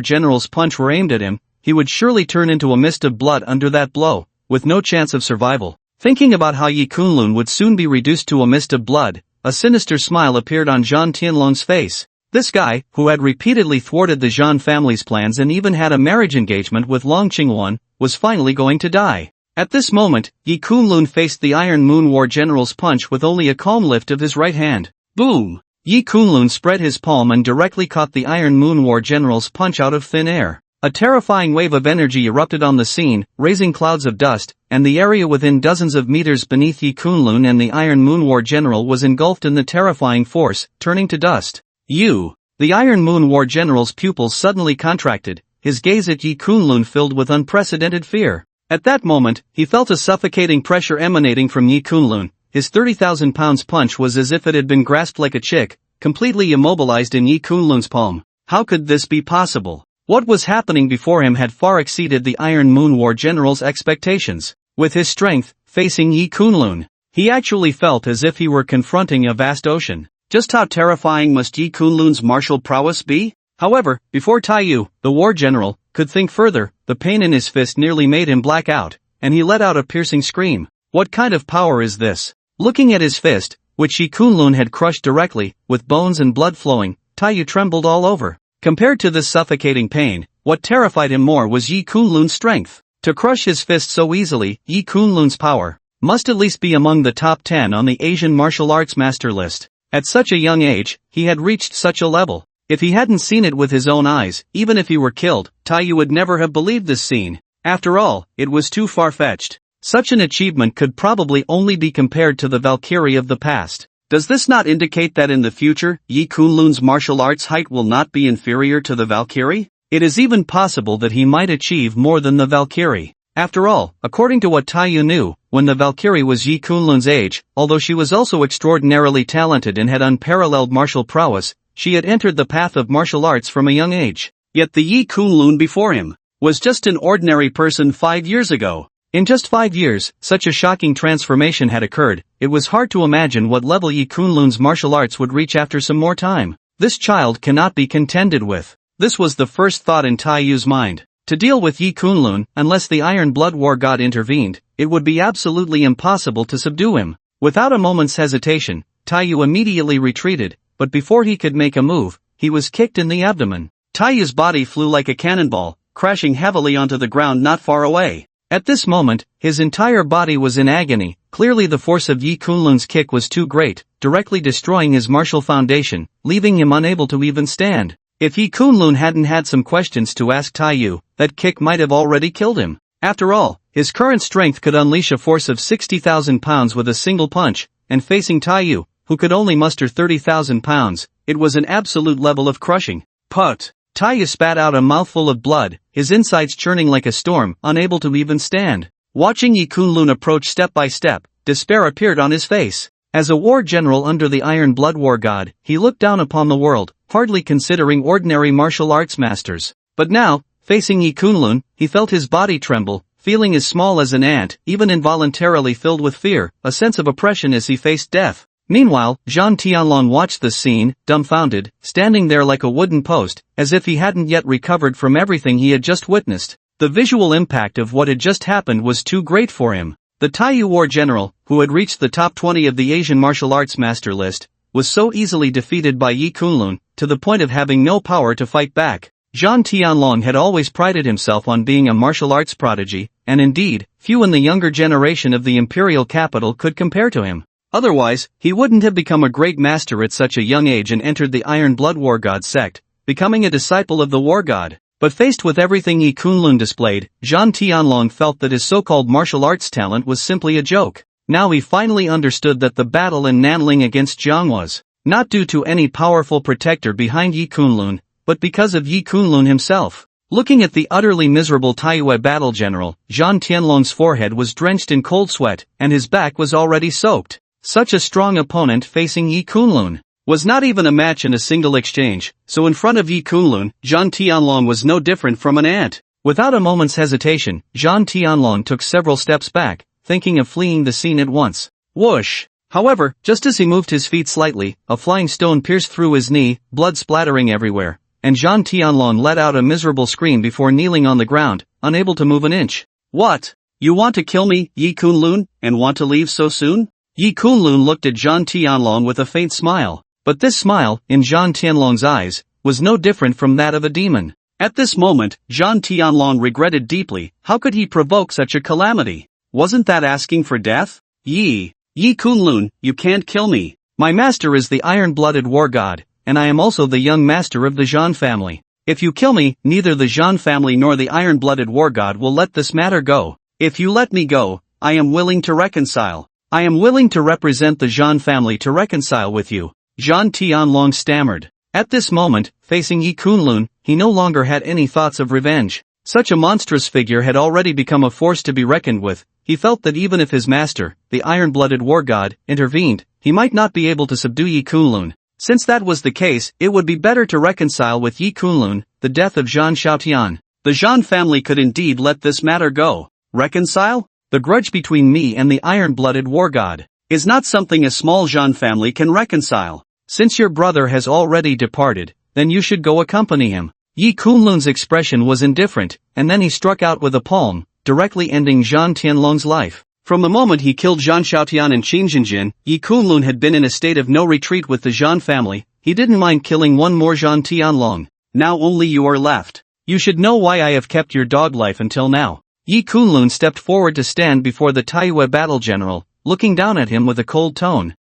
General's punch were aimed at him, he would surely turn into a mist of blood under that blow, with no chance of survival. Thinking about how Yi Kunlun would soon be reduced to a mist of blood, a sinister smile appeared on Zhang Tianlong's face. This guy, who had repeatedly thwarted the Zhan family's plans and even had a marriage engagement with Long Qingwan, was finally going to die. At this moment, Yi Kunlun faced the Iron Moon War General's punch with only a calm lift of his right hand. Boom! Yi Kunlun spread his palm and directly caught the Iron Moon War General's punch out of thin air. A terrifying wave of energy erupted on the scene, raising clouds of dust, and the area within dozens of meters beneath Yi Kunlun and the Iron Moon War General was engulfed in the terrifying force, turning to dust. The Iron Moon War General's pupils suddenly contracted, his gaze at Yi Kunlun filled with unprecedented fear. At that moment, he felt a suffocating pressure emanating from Yi Kunlun. His 30,000 pounds punch was as if it had been grasped like a chick, completely immobilized in Yi Kunlun's palm. How could this be possible? What was happening before him had far exceeded the Iron Moon War General's expectations. With his strength, facing Yi Kunlun, he actually felt as if he were confronting a vast ocean. Just how terrifying must Yi Kunlun's martial prowess be? However, before Taiyu, the war general, could think further, the pain in his fist nearly made him black out, and he let out a piercing scream. What kind of power is this? Looking at his fist, which Yi Kunlun had crushed directly, with bones and blood flowing, Taiyu trembled all over. Compared to this suffocating pain, what terrified him more was Yi Kunlun's strength. To crush his fist so easily, Yi Kunlun's power must at least be among the top 10 on the Asian martial arts master list. At such a young age, he had reached such a level. If he hadn't seen it with his own eyes, even if he were killed, Taiyu would never have believed this scene. After all, it was too far-fetched. Such an achievement could probably only be compared to the Valkyrie of the past. Does this not indicate that in the future, Yi Kunlun's martial arts height will not be inferior to the Valkyrie? It is even possible that he might achieve more than the Valkyrie. After all, according to what Taiyu knew, when the Valkyrie was Yi Kunlun's age, although she was also extraordinarily talented and had unparalleled martial prowess, she had entered the path of martial arts from a young age. Yet the Yi Kunlun before him was just an ordinary person 5 years ago. In just 5 years, such a shocking transformation had occurred. It was hard to imagine what level Yi Kunlun's martial arts would reach after some more time. This child cannot be contended with. This was the first thought in Taiyu's mind. To deal with Yi Kunlun, unless the Iron Blood War God intervened, it would be absolutely impossible to subdue him. Without a moment's hesitation, Taiyu immediately retreated, but before he could make a move, he was kicked in the abdomen. Taiyu's body flew like a cannonball, crashing heavily onto the ground not far away. At this moment, his entire body was in agony. Clearly the force of Yi Kunlun's kick was too great, directly destroying his martial foundation, leaving him unable to even stand. If Yi Kunlun hadn't had some questions to ask Taiyu, that kick might have already killed him. After all, his current strength could unleash a force of 60,000 pounds with a single punch, and facing Taiyu, who could only muster 30,000 pounds, it was an absolute level of crushing. Put! Taiyu spat out a mouthful of blood, his insides churning like a storm, unable to even stand. Watching Yi Kunlun approach step by step, despair appeared on his face. As a war general under the Iron Blood War God, he looked down upon the world, hardly considering ordinary martial arts masters. But now, facing Yi Kunlun, he felt his body tremble, feeling as small as an ant, even involuntarily filled with fear, a sense of oppression as he faced death. Meanwhile, Zhan Tianlong watched the scene, dumbfounded, standing there like a wooden post, as if he hadn't yet recovered from everything he had just witnessed. The visual impact of what had just happened was too great for him. The Taiyu war general, who had reached the top 20 of the Asian martial arts master list, was so easily defeated by Yi Kunlun, to the point of having no power to fight back. Zhan Tianlong had always prided himself on being a martial arts prodigy, and indeed, few in the younger generation of the imperial capital could compare to him. Otherwise, he wouldn't have become a great master at such a young age and entered the Iron Blood War God sect, becoming a disciple of the war god. But faced with everything Yi Kunlun displayed, Zhan Tianlong felt that his so-called martial arts talent was simply a joke. Now he finally understood that the battle in Nanling against Jiang was not due to any powerful protector behind Yi Kunlun, but because of Yi Kunlun himself. Looking at the utterly miserable Taiyue battle general, Zhan Tianlong's forehead was drenched in cold sweat, and his back was already soaked. Such a strong opponent facing Yi Kunlun was not even a match in a single exchange, so in front of Yi Kunlun, Zhan Tianlong was no different from an ant. Without a moment's hesitation, Zhan Tianlong took several steps back, thinking of fleeing the scene at once. Whoosh! However, just as he moved his feet slightly, a flying stone pierced through his knee, blood splattering everywhere, and Zhan Tianlong let out a miserable scream before kneeling on the ground, unable to move an inch. What? You want to kill me, Yi Kunlun, and want to leave so soon? Yi Kunlun looked at Zhan Tianlong with a faint smile. But this smile, in Zhang Tianlong's eyes, was no different from that of a demon. At this moment, Zhang Tianlong regretted deeply. How could he provoke such a calamity? Wasn't that asking for death? Yi Kunlun, you can't kill me. My master is the iron-blooded war god, and I am also the young master of the Zhan family. If you kill me, neither the Zhan family nor the iron-blooded war god will let this matter go. If you let me go, I am willing to reconcile. I am willing to represent the Zhan family to reconcile with you. Zhang Tianlong stammered. At this moment, facing Yi Kunlun, he no longer had any thoughts of revenge. Such a monstrous figure had already become a force to be reckoned with. He felt that even if his master, the iron-blooded war god, intervened, he might not be able to subdue Yi Kunlun. Since that was the case, it would be better to reconcile with Yi Kunlun, the death of Zhan Xiaotian. The Zhan family could indeed let this matter go. Reconcile? The grudge between me and the iron-blooded war god is not something a small Zhan family can reconcile. Since your brother has already departed, then you should go accompany him. Yi Kunlun's expression was indifferent, and then he struck out with a palm, directly ending Zhang Tianlong's life. From the moment he killed Zhan Xiaotian and Qing Jinjin, Yi Kunlun had been in a state of no retreat with the Zhan family. He didn't mind killing one more Zhan Tianlong. Now only you are left. You should know why I have kept your dog life until now. Yi Kunlun stepped forward to stand before the Taiyue battle general, looking down at him with a cold tone.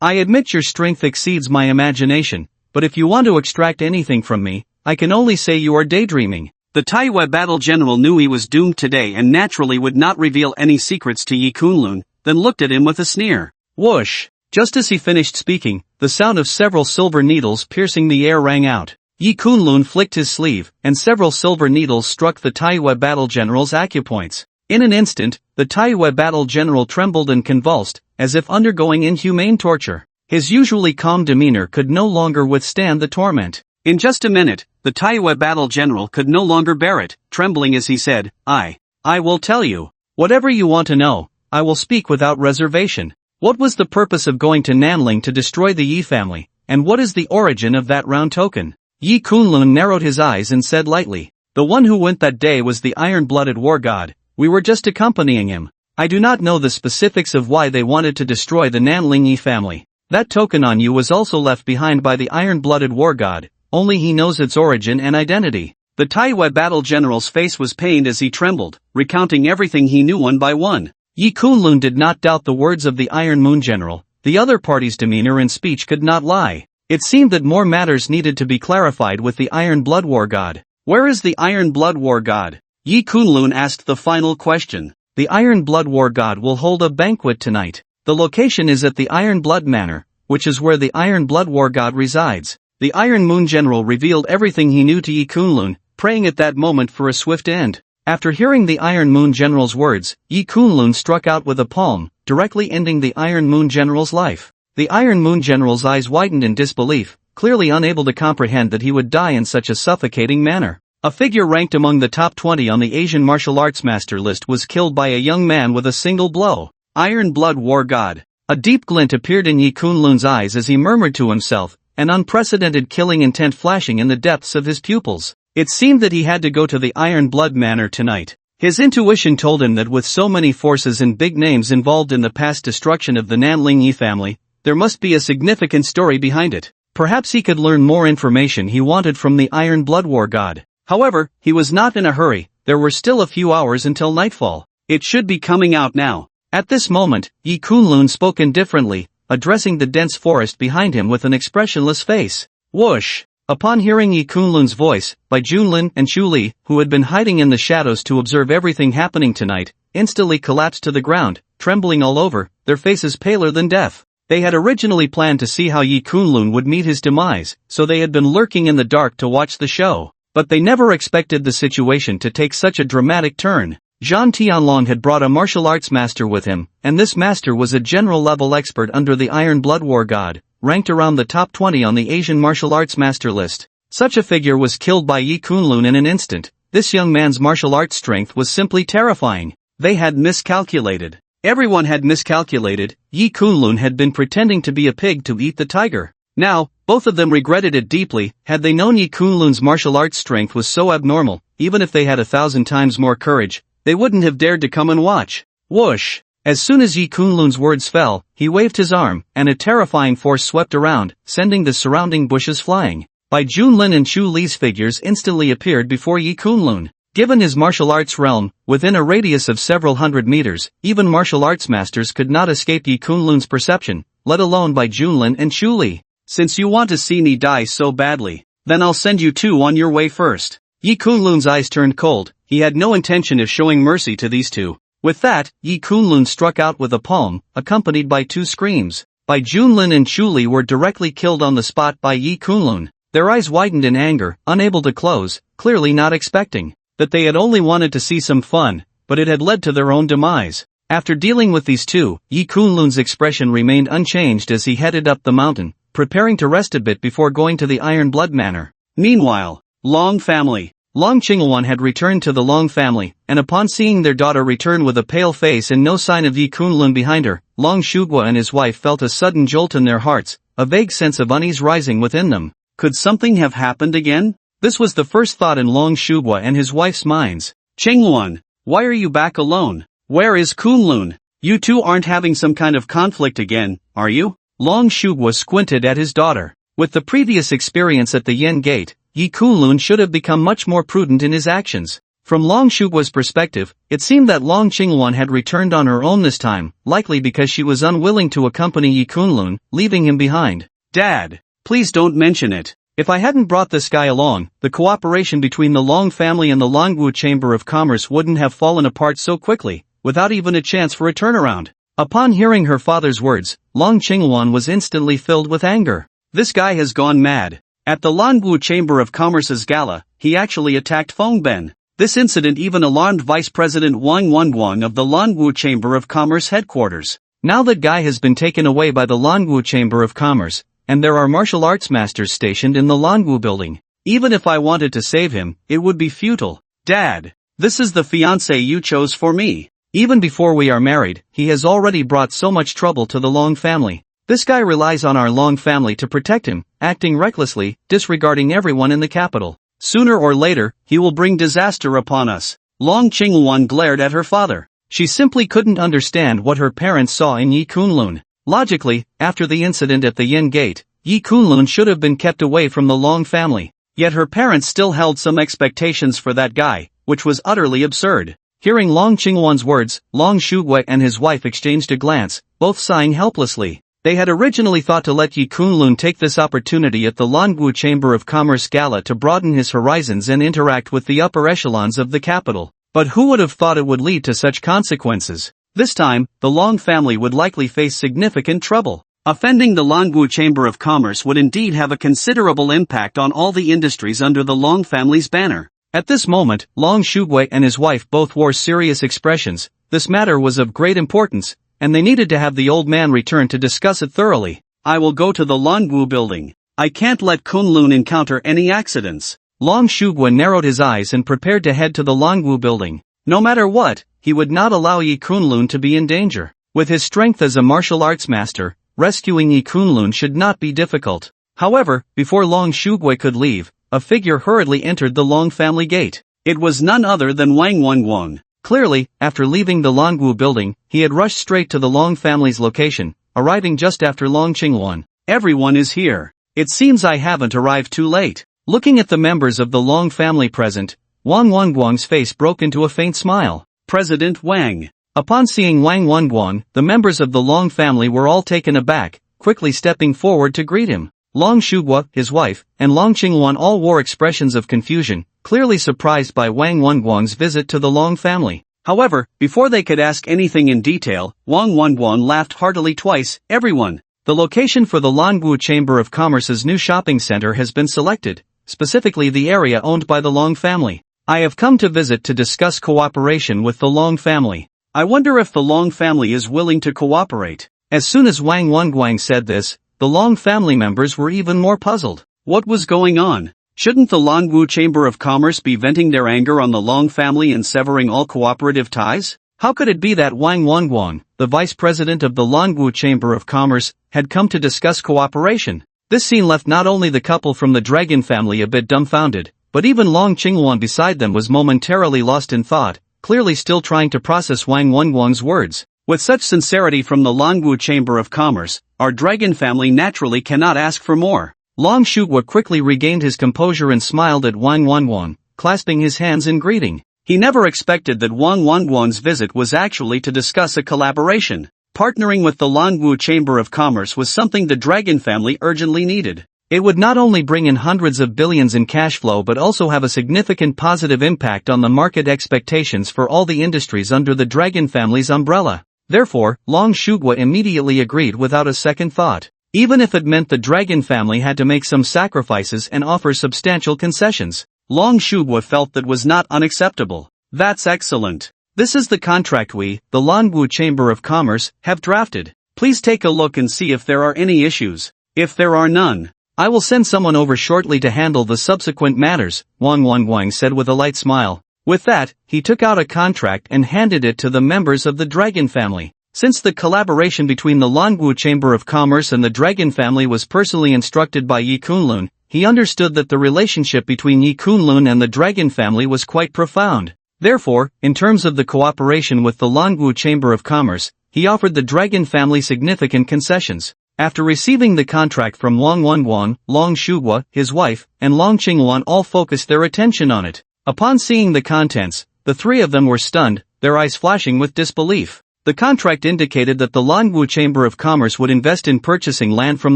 I admit your strength exceeds my imagination, but if you want to extract anything from me, I can only say you are daydreaming. The Taiyue battle general knew he was doomed today and naturally would not reveal any secrets to Yi Kunlun, then looked at him with a sneer. Whoosh! Just as he finished speaking, the sound of several silver needles piercing the air rang out. Yi Kunlun flicked his sleeve, and several silver needles struck the Taiyue battle general's acupoints. In an instant, the Taiyue battle general trembled and convulsed, as if undergoing inhumane torture. His usually calm demeanor could no longer withstand the torment. In just a minute, the Taiyue battle general could no longer bear it, trembling as he said, I will tell you. Whatever you want to know, I will speak without reservation. What was the purpose of going to Nanling to destroy the Yi family, and what is the origin of that round token? Yi Kunlun narrowed his eyes and said lightly, the one who went that day was the iron-blooded war god. We were just accompanying him. I do not know the specifics of why they wanted to destroy the Nanling Yi family. That token on you was also left behind by the iron-blooded war god. Only he knows its origin and identity. The Taiyue battle general's face was pained as he trembled, recounting everything he knew one by one. Yi Kunlun did not doubt the words of the Iron Moon general. The other party's demeanor and speech could not lie. It seemed that more matters needed to be clarified with the Iron Blood War god. Where is the Iron Blood War god? Yi Kunlun asked the final question. The Iron Blood War god will hold a banquet tonight. The location is at the Iron Blood Manor, which is where the Iron Blood War god resides. The Iron Moon general revealed everything he knew to Yi Kunlun, praying at that moment for a swift end. After hearing the Iron Moon general's words, Yi Kunlun struck out with a palm, directly ending the Iron Moon general's life. The Iron Moon general's eyes widened in disbelief, clearly unable to comprehend that he would die in such a suffocating manner. A figure ranked among the top 20 on the Asian martial arts master list was killed by a young man with a single blow. Iron Blood War God. A deep glint appeared in Yi Kunlun's eyes as he murmured to himself, an unprecedented killing intent flashing in the depths of his pupils. It seemed that he had to go to the Iron Blood Manor tonight. His intuition told him that with so many forces and big names involved in the past destruction of the Nanling Yi family, there must be a significant story behind it. Perhaps he could learn more information he wanted from the Iron Blood War god. However, he was not in a hurry. There were still a few hours until nightfall. It should be coming out now. At this moment, Yi Kunlun spoke indifferently, addressing the dense forest behind him with an expressionless face. Whoosh! Upon hearing Yi Kunlun's voice, Bai Junlin and Xu Li, who had been hiding in the shadows to observe everything happening tonight, instantly collapsed to the ground, trembling all over, their faces paler than death. They had originally planned to see how Yi Kunlun would meet his demise, so they had been lurking in the dark to watch the show. But they never expected the situation to take such a dramatic turn. Zhan Tianlong had brought a martial arts master with him, and this master was a general-level expert under the Iron Blood War god, ranked around the top 20 on the Asian martial arts master list. Such a figure was killed by Yi Kunlun in an instant. This young man's martial arts strength was simply terrifying. They had miscalculated. Everyone had miscalculated. Yi Kunlun had been pretending to be a pig to eat the tiger. Now, both of them regretted it deeply. Had they known Yi Kunlun's martial arts strength was so abnormal, even if they had 1,000 times more courage, they wouldn't have dared to come and watch. Whoosh! As soon as Yi Kunlun's words fell, he waved his arm, and a terrifying force swept around, sending the surrounding bushes flying. Bai Junlin and Chu Li's figures instantly appeared before Yi Kunlun. Given his martial arts realm, within a radius of several hundred meters, even martial arts masters could not escape Yi Kunlun's perception, let alone Bai Junlin and Chu Li. Since you want to see me die so badly, then I'll send you two on your way first. Yi Kunlun's eyes turned cold. He had no intention of showing mercy to these two. With that, Yi Kunlun struck out with a palm, accompanied by two screams. Bai Junlin and Chu Li were directly killed on the spot by Yi Kunlun. Their eyes widened in anger, unable to close, clearly not expecting that they had only wanted to see some fun, but it had led to their own demise. After dealing with these two, Yi Kunlun's expression remained unchanged as he headed up the mountain, preparing to rest a bit before going to the Iron Blood Manor. Meanwhile, Long family. Long Qingwan had returned to the Long family, and upon seeing their daughter return with a pale face and no sign of Yi Kunlun behind her, Long Shugua and his wife felt a sudden jolt in their hearts, a vague sense of unease rising within them. Could something have happened again? This was the first thought in Long Shugua and his wife's minds. Qingwan, why are you back alone? Where is Kunlun? You two aren't having some kind of conflict again, are you? Long Shugua squinted at his daughter. With the previous experience at the Yen Gate, Yi Kunlun should have become much more prudent in his actions. From Long Shugua's perspective, it seemed that Long Qingwan had returned on her own this time, likely because she was unwilling to accompany Yi Kunlun, leaving him behind. Dad, please don't mention it. If I hadn't brought this guy along, the cooperation between the Long family and the Longwu Chamber of Commerce wouldn't have fallen apart so quickly, without even a chance for a turnaround. Upon hearing her father's words, Long Qingwan was instantly filled with anger. This guy has gone mad. At the Longwu Chamber of Commerce's gala, he actually attacked Fong Ben. This incident even alarmed Vice President Wang Wenguang of the Longwu Chamber of Commerce headquarters. Now that guy has been taken away by the Longwu Chamber of Commerce, and there are martial arts masters stationed in the Longwu building. Even if I wanted to save him, it would be futile. Dad, this is the fiancé you chose for me. Even before we are married, he has already brought so much trouble to the Long family. This guy relies on our Long family to protect him, acting recklessly, disregarding everyone in the capital. Sooner or later, he will bring disaster upon us. Long Qingwan glared at her father. She simply couldn't understand what her parents saw in Yi Kunlun. Logically, after the incident at the Yin Gate, Yi Kunlun should have been kept away from the Long family. Yet her parents still held some expectations for that guy, which was utterly absurd. Hearing Long Qingwan's words, Long Shugua and his wife exchanged a glance, both sighing helplessly. They had originally thought to let Yi Kunlun take this opportunity at the Longwu Chamber of Commerce Gala to broaden his horizons and interact with the upper echelons of the capital. But who would have thought it would lead to such consequences? This time, the Long family would likely face significant trouble. Offending the Longwu Chamber of Commerce would indeed have a considerable impact on all the industries under the Long family's banner. At this moment, Long Shugui and his wife both wore serious expressions. This matter was of great importance, and they needed to have the old man return to discuss it thoroughly. I will go to the Longwu building. I can't let Kunlun encounter any accidents. Long Shugui narrowed his eyes and prepared to head to the Longwu building. No matter what, he would not allow Yi Kunlun to be in danger. With his strength as a martial arts master, rescuing Yi Kunlun should not be difficult. However, before Long Shugui could leave, a figure hurriedly entered the Long family gate. It was none other than Wang Wenguang. Clearly, after leaving the Longwu building, he had rushed straight to the Long family's location, arriving just after Long Qingwan. Everyone is here. It seems I haven't arrived too late. Looking at the members of the Long family present, Wang Wenguang's face broke into a faint smile. President Wang. Upon seeing Wang Wenguang, the members of the Long family were all taken aback, quickly stepping forward to greet him. Long Shugua, his wife, and Long Qingwan all wore expressions of confusion, clearly surprised by Wang Wenguang's visit to the Long family. However, before they could ask anything in detail, Wang Wenguang laughed heartily twice. Everyone. The location for the Longwu Chamber of Commerce's new shopping center has been selected, specifically the area owned by the Long family. I have come to visit to discuss cooperation with the Long family. I wonder if the Long family is willing to cooperate. As soon as Wang Wenguang said this, the Long family members were even more puzzled. What was going on? Shouldn't the Longwu Chamber of Commerce be venting their anger on the Long family and severing all cooperative ties? How could it be that Wang Wenguang, the vice president of the Longwu Chamber of Commerce, had come to discuss cooperation? This scene left not only the couple from the Dragon family a bit dumbfounded, but even Long Qingwan beside them was momentarily lost in thought, clearly still trying to process Wang Wenguang's words. With such sincerity from the Longwu Chamber of Commerce, our dragon family naturally cannot ask for more. Long Shuhua quickly regained his composure and smiled at Wang Wanwan, clasping his hands in greeting. He never expected that Wang Wanwan's visit was actually to discuss a collaboration. Partnering with the Longwu Chamber of Commerce was something the dragon family urgently needed. It would not only bring in hundreds of billions in cash flow but also have a significant positive impact on the market expectations for all the industries under the dragon family's umbrella. Therefore, Long Shuhua immediately agreed without a second thought. Even if it meant the dragon family had to make some sacrifices and offer substantial concessions, Long Shuhua felt that was not unacceptable. That's excellent. This is the contract we, the Longwu Chamber of Commerce, have drafted. Please take a look and see if there are any issues. If there are none, I will send someone over shortly to handle the subsequent matters, Wang Wanguang said with a light smile. With that, he took out a contract and handed it to the members of the dragon family. Since the collaboration between the Longwu Chamber of Commerce and the dragon family was personally instructed by Yi Kunlun, he understood that the relationship between Yi Kunlun and the dragon family was quite profound. Therefore, in terms of the cooperation with the Longwu Chamber of Commerce, he offered the dragon family significant concessions. After receiving the contract from Wang Wanguang, Long Shuhua, his wife, and Long Qingwan all focused their attention on it. Upon seeing the contents, the three of them were stunned, their eyes flashing with disbelief. The contract indicated that the Longwu Chamber of Commerce would invest in purchasing land from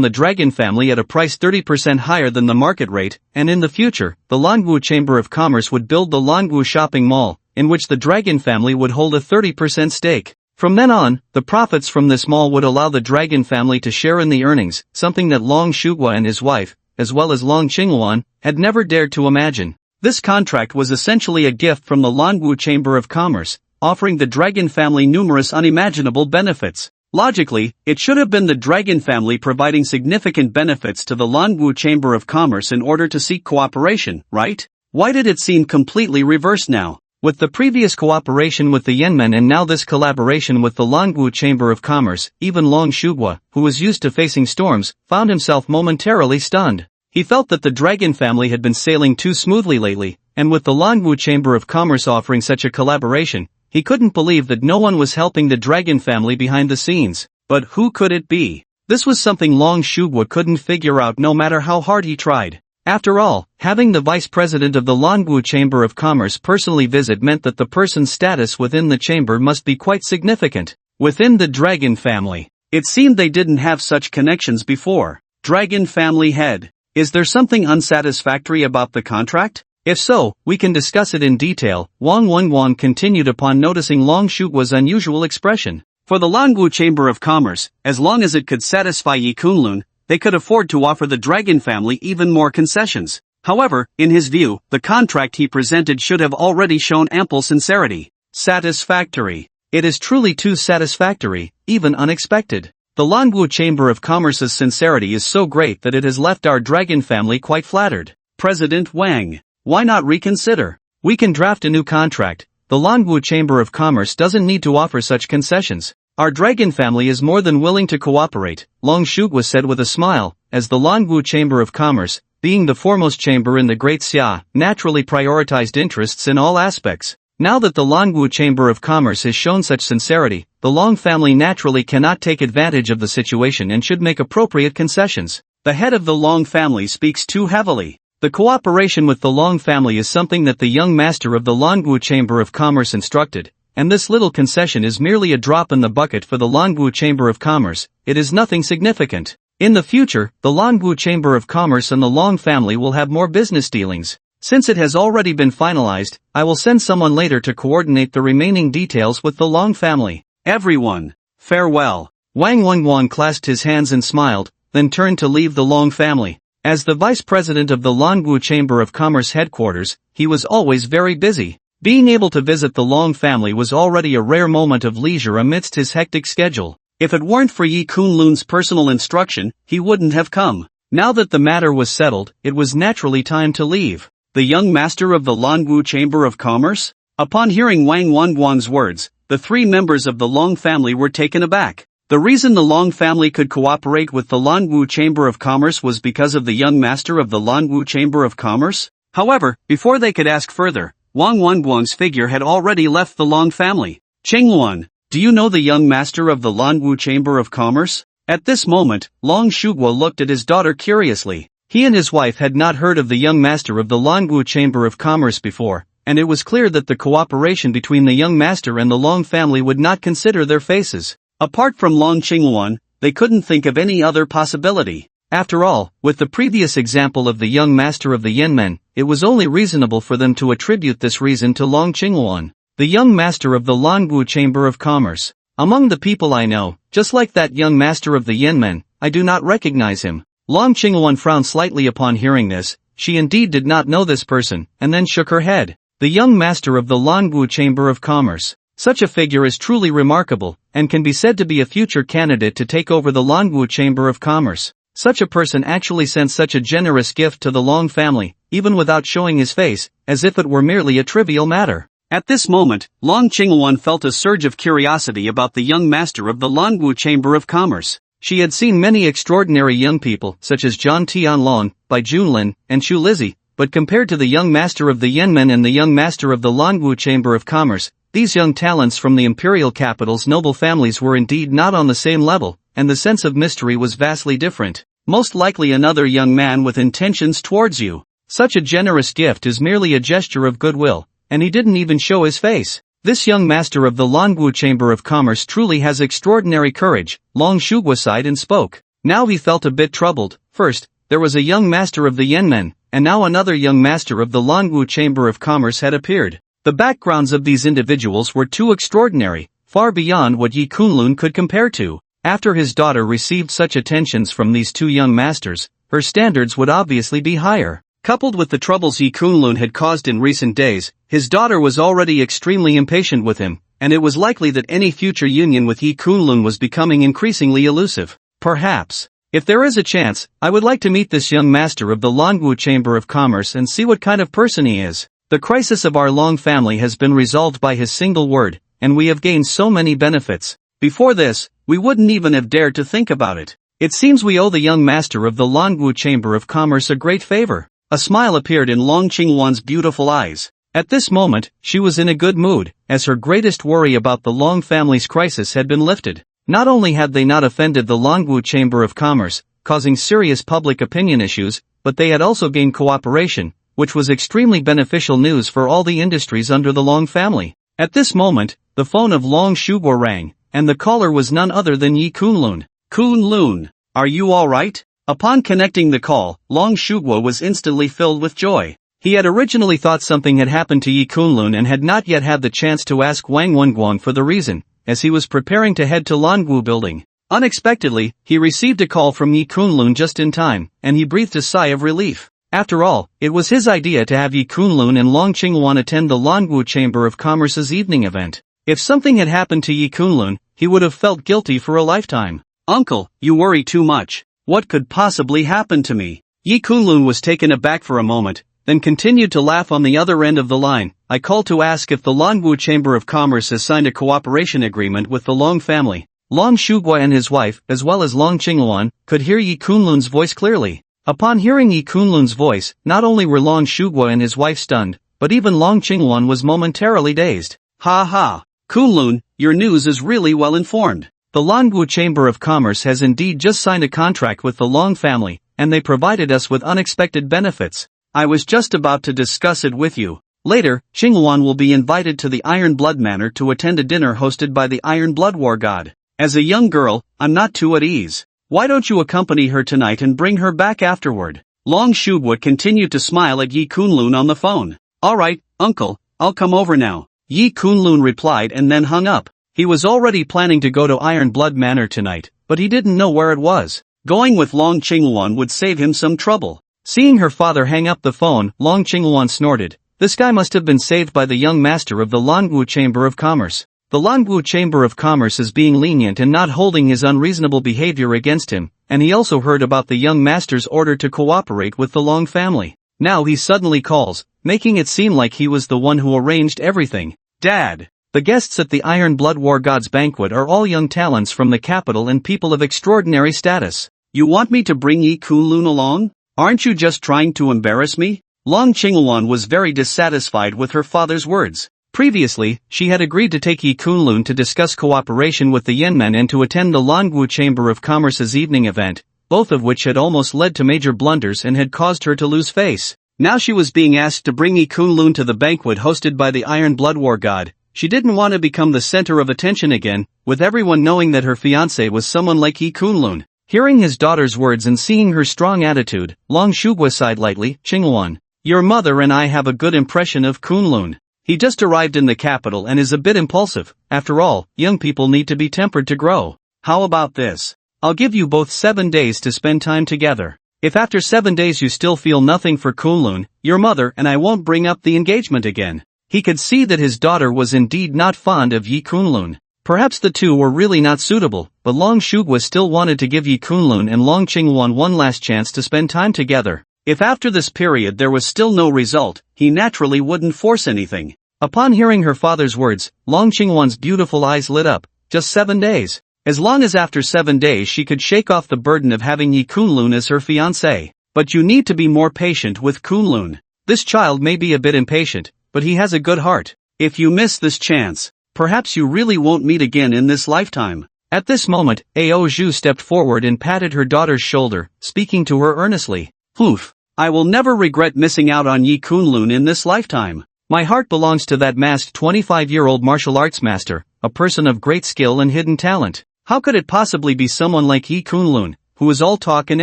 the dragon family at a price 30% higher than the market rate, and in the future, the Longwu Chamber of Commerce would build the Longwu shopping mall, in which the dragon family would hold a 30% stake. From then on, the profits from this mall would allow the dragon family to share in the earnings, something that Long Shuhua and his wife, as well as Long Qingwan, had never dared to imagine. This contract was essentially a gift from the Longwu Chamber of Commerce, offering the dragon family numerous unimaginable benefits. Logically, it should have been the dragon family providing significant benefits to the Longwu Chamber of Commerce in order to seek cooperation, right? Why did it seem completely reversed now? With the previous cooperation with the Yanmen and now this collaboration with the Longwu Chamber of Commerce, even Long Shuhua, who was used to facing storms, found himself momentarily stunned. He felt that the dragon family had been sailing too smoothly lately, and with the Longwu Chamber of Commerce offering such a collaboration, he couldn't believe that no one was helping the dragon family behind the scenes. But who could it be? This was something Long Shuhua couldn't figure out no matter how hard he tried. After all, having the vice president of the Longwu Chamber of Commerce personally visit meant that the person's status within the chamber must be quite significant. Within the dragon family, it seemed they didn't have such connections before. Dragon family head, is there something unsatisfactory about the contract? If so, we can discuss it in detail, Wang Wanguang continued upon noticing Long Shuhua's unusual expression. For the Longwu Chamber of Commerce, as long as it could satisfy Yi Kunlun, they could afford to offer the dragon family even more concessions. However, in his view, the contract he presented should have already shown ample sincerity. Satisfactory. It is truly too satisfactory, even unexpected. The Longwu Chamber of Commerce's sincerity is so great that it has left our dragon family quite flattered. President Wang, why not reconsider? We can draft a new contract. The Longwu Chamber of Commerce doesn't need to offer such concessions. Our dragon family is more than willing to cooperate, Long Shuhua said with a smile, as the Longwu Chamber of Commerce, being the foremost chamber in the Great Xia, naturally prioritized interests in all aspects. Now that the Longwu Chamber of Commerce has shown such sincerity, the Long family naturally cannot take advantage of the situation and should make appropriate concessions. The head of the Long family speaks too heavily. The cooperation with the Long family is something that the young master of the Longwu Chamber of Commerce instructed, and this little concession is merely a drop in the bucket for the Longwu Chamber of Commerce. It is nothing significant. In the future, the Longwu Chamber of Commerce and the Long family will have more business dealings. Since it has already been finalized, I will send someone later to coordinate the remaining details with the Long family. Everyone, farewell. Wang Wanguang clasped his hands and smiled, then turned to leave the Long family. As the vice president of the Longwu Chamber of Commerce headquarters, he was always very busy. Being able to visit the Long family was already a rare moment of leisure amidst his hectic schedule. If it weren't for Yi Kunlun's personal instruction, he wouldn't have come. Now that the matter was settled, it was naturally time to leave. The young master of the Longwu Chamber of Commerce? Upon hearing Wang Wanguang's words, the three members of the Long family were taken aback. The reason the Long family could cooperate with the Longwu Chamber of Commerce was because of the young master of the Longwu Chamber of Commerce? However, before they could ask further, Wang Wanguang's figure had already left the Long family. Qingwan, Do you know the young master of the Lanwu Chamber of Commerce? At this moment, Long Shuguo looked at his daughter curiously. He and his wife had not heard of the young master of the Lanwu Chamber of Commerce before, and it was clear that the cooperation between the young master and the Long family would not consider their faces. Apart from Long Qingwan, they couldn't think of any other possibility. After all, with the previous example of the young master of the Yanmen, it was only reasonable for them to attribute this reason to Long Qingwan, the young master of the Lanwu Chamber of Commerce. Among the people I know, just like that young master of the Yanmen, I do not recognize him. Long Qingwan frowned slightly upon hearing this. She indeed did not know this person, and then shook her head. The young master of the Lanwu Chamber of Commerce. Such a figure is truly remarkable, and can be said to be a future candidate to take over the Lanwu Chamber of Commerce. Such a person actually sent such a generous gift to the Long family, even without showing his face, as if it were merely a trivial matter. At this moment, Long Qingwan felt a surge of curiosity about the young master of the Lanwu Chamber of Commerce. She had seen many extraordinary young people, such as Zhang Tianlong, Bai Junlin, and Xu Lizzi, but compared to the young master of the Yanmen and the young master of the Lanwu Chamber of Commerce, these young talents from the imperial capital's noble families were indeed not on the same level, and the sense of mystery was vastly different. Most likely another young man with intentions towards you. Such a generous gift is merely a gesture of goodwill, and he didn't even show his face. This young master of the Lanwu Chamber of Commerce truly has extraordinary courage. Long Shuguo sighed and spoke. Now he felt a bit troubled. First, there was a young master of the Yanmen, and now another young master of the Lanwu Chamber of Commerce had appeared. The backgrounds of these individuals were too extraordinary, far beyond what Yi Kunlun could compare to. After his daughter received such attentions from these two young masters, her standards would obviously be higher. Coupled with the troubles Yi Kunlun had caused in recent days, his daughter was already extremely impatient with him, and it was likely that any future union with Yi Kunlun was becoming increasingly elusive. Perhaps, if there is a chance, I would like to meet this young master of the Lanwu Chamber of Commerce and see what kind of person he is. The crisis of our Long family has been resolved by his single word, and we have gained so many benefits. Before this, we wouldn't even have dared to think about it. It seems we owe the young master of the Lanwu Chamber of Commerce a great favor. A smile appeared in Long Qingwan's beautiful eyes. At this moment, she was in a good mood, as her greatest worry about the Long family's crisis had been lifted. Not only had they not offended the Lanwu Chamber of Commerce, causing serious public opinion issues, but they had also gained cooperation, which was extremely beneficial news for all the industries under the Long family. At this moment, the phone of Long Shuguo rang, and the caller was none other than Yi Kunlun. Kunlun, are you alright? Upon connecting the call, Long Shuguo was instantly filled with joy. He had originally thought something had happened to Yi Kunlun and had not yet had the chance to ask Wang Wenguang for the reason, as he was preparing to head to Lanwu building. Unexpectedly, he received a call from Yi Kunlun just in time, and he breathed a sigh of relief. After all, it was his idea to have Yi Kunlun and Long Qingwan attend the Lanwu Chamber of Commerce's evening event. If something had happened to Yi Kunlun, he would have felt guilty for a lifetime. Uncle, you worry too much. What could possibly happen to me? Yi Kunlun was taken aback for a moment, then continued to laugh on the other end of the line. I called to ask if the Lanwu Chamber of Commerce has signed a cooperation agreement with the Long family. Long Shuguo and his wife, as well as Long Qingwan, could hear Yi Kunlun's voice clearly. Upon hearing Yi Kunlun's voice, not only were Long Shuguo and his wife stunned, but even Long Qingwan was momentarily dazed. Ha ha! Kunlun, your news is really well informed. The Lanwu Chamber of Commerce has indeed just signed a contract with the Long family, and they provided us with unexpected benefits. I was just about to discuss it with you. Later, Qingwan will be invited to the Iron Blood Manor to attend a dinner hosted by the Iron Blood War god. As a young girl, I'm not too at ease. Why don't you accompany her tonight and bring her back afterward? Long Shuguo continued to smile at Yi Kunlun on the phone. Alright, uncle, I'll come over now. Yi Kunlun replied and then hung up. He was already planning to go to Iron Blood Manor tonight, but he didn't know where it was. Going with Long Qingwan would save him some trouble. Seeing her father hang up the phone, Long Qingwan snorted. This guy must have been saved by the young master of the Lanwu Chamber of Commerce. The Lanwu Chamber of Commerce is being lenient and not holding his unreasonable behavior against him, and he also heard about the young master's order to cooperate with the Long family. Now he suddenly calls, making it seem like he was the one who arranged everything. Dad! The guests at the Iron Blood War God's banquet are all young talents from the capital and people of extraordinary status. You want me to bring Yi Kunlun along? Aren't you just trying to embarrass me? Long Qingwan was very dissatisfied with her father's words. Previously, she had agreed to take Yi Kunlun to discuss cooperation with the Yenmen and to attend the Langwu Chamber of Commerce's evening event, both of which had almost led to major blunders and had caused her to lose face. Now she was being asked to bring Yi Kunlun to the banquet hosted by the Iron Blood War god. She didn't want to become the center of attention again, with everyone knowing that her fiancé was someone like Yi Kunlun. Hearing his daughter's words and seeing her strong attitude, Long Shugwa sighed lightly. Qingwan, your mother and I have a good impression of Kunlun. He just arrived in the capital and is a bit impulsive. After all, young people need to be tempered to grow. How about this? I'll give you both 7 days to spend time together. If after 7 days you still feel nothing for Kunlun, your mother and I won't bring up the engagement again. He could see that his daughter was indeed not fond of Yi Kunlun. Perhaps the two were really not suitable, but Long Shugwa still wanted to give Yi Kunlun and Long Qingwan one last chance to spend time together. If after this period there was still no result, he naturally wouldn't force anything. Upon hearing her father's words, Long Qingwan's beautiful eyes lit up. Just 7 days. As long as after 7 days she could shake off the burden of having Yi Kunlun as her fiancé. But you need to be more patient with Kunlun. This child may be a bit impatient, but he has a good heart. If you miss this chance, perhaps you really won't meet again in this lifetime. At this moment, Ao Zhu stepped forward and patted her daughter's shoulder, speaking to her earnestly. Oof. I will never regret missing out on Yi Kunlun in this lifetime. My heart belongs to that masked 25-year-old martial arts master, a person of great skill and hidden talent. How could it possibly be someone like Yi Kunlun, who is all talk and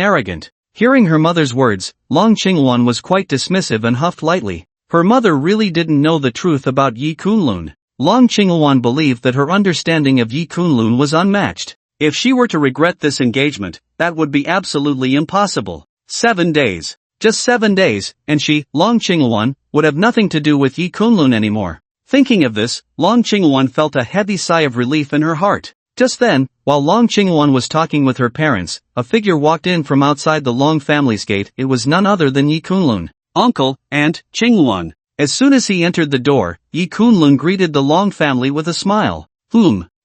arrogant? Hearing her mother's words, Long Qingwan was quite dismissive and huffed lightly. Her mother really didn't know the truth about Yi Kunlun. Long Qingwan believed that her understanding of Yi Kunlun was unmatched. If she were to regret this engagement, that would be absolutely impossible. 7 days. Just 7 days, and she, Long Qingwan, would have nothing to do with Yi Kunlun anymore. Thinking of this, Long Qingwan felt a heavy sigh of relief in her heart. Just then, while Long Qingwan was talking with her parents, a figure walked in from outside the Long family's gate. It was none other than Yi Kunlun. Uncle, Aunt, Qingwan. As soon as he entered the door, Yi Kunlun greeted the Long family with a smile.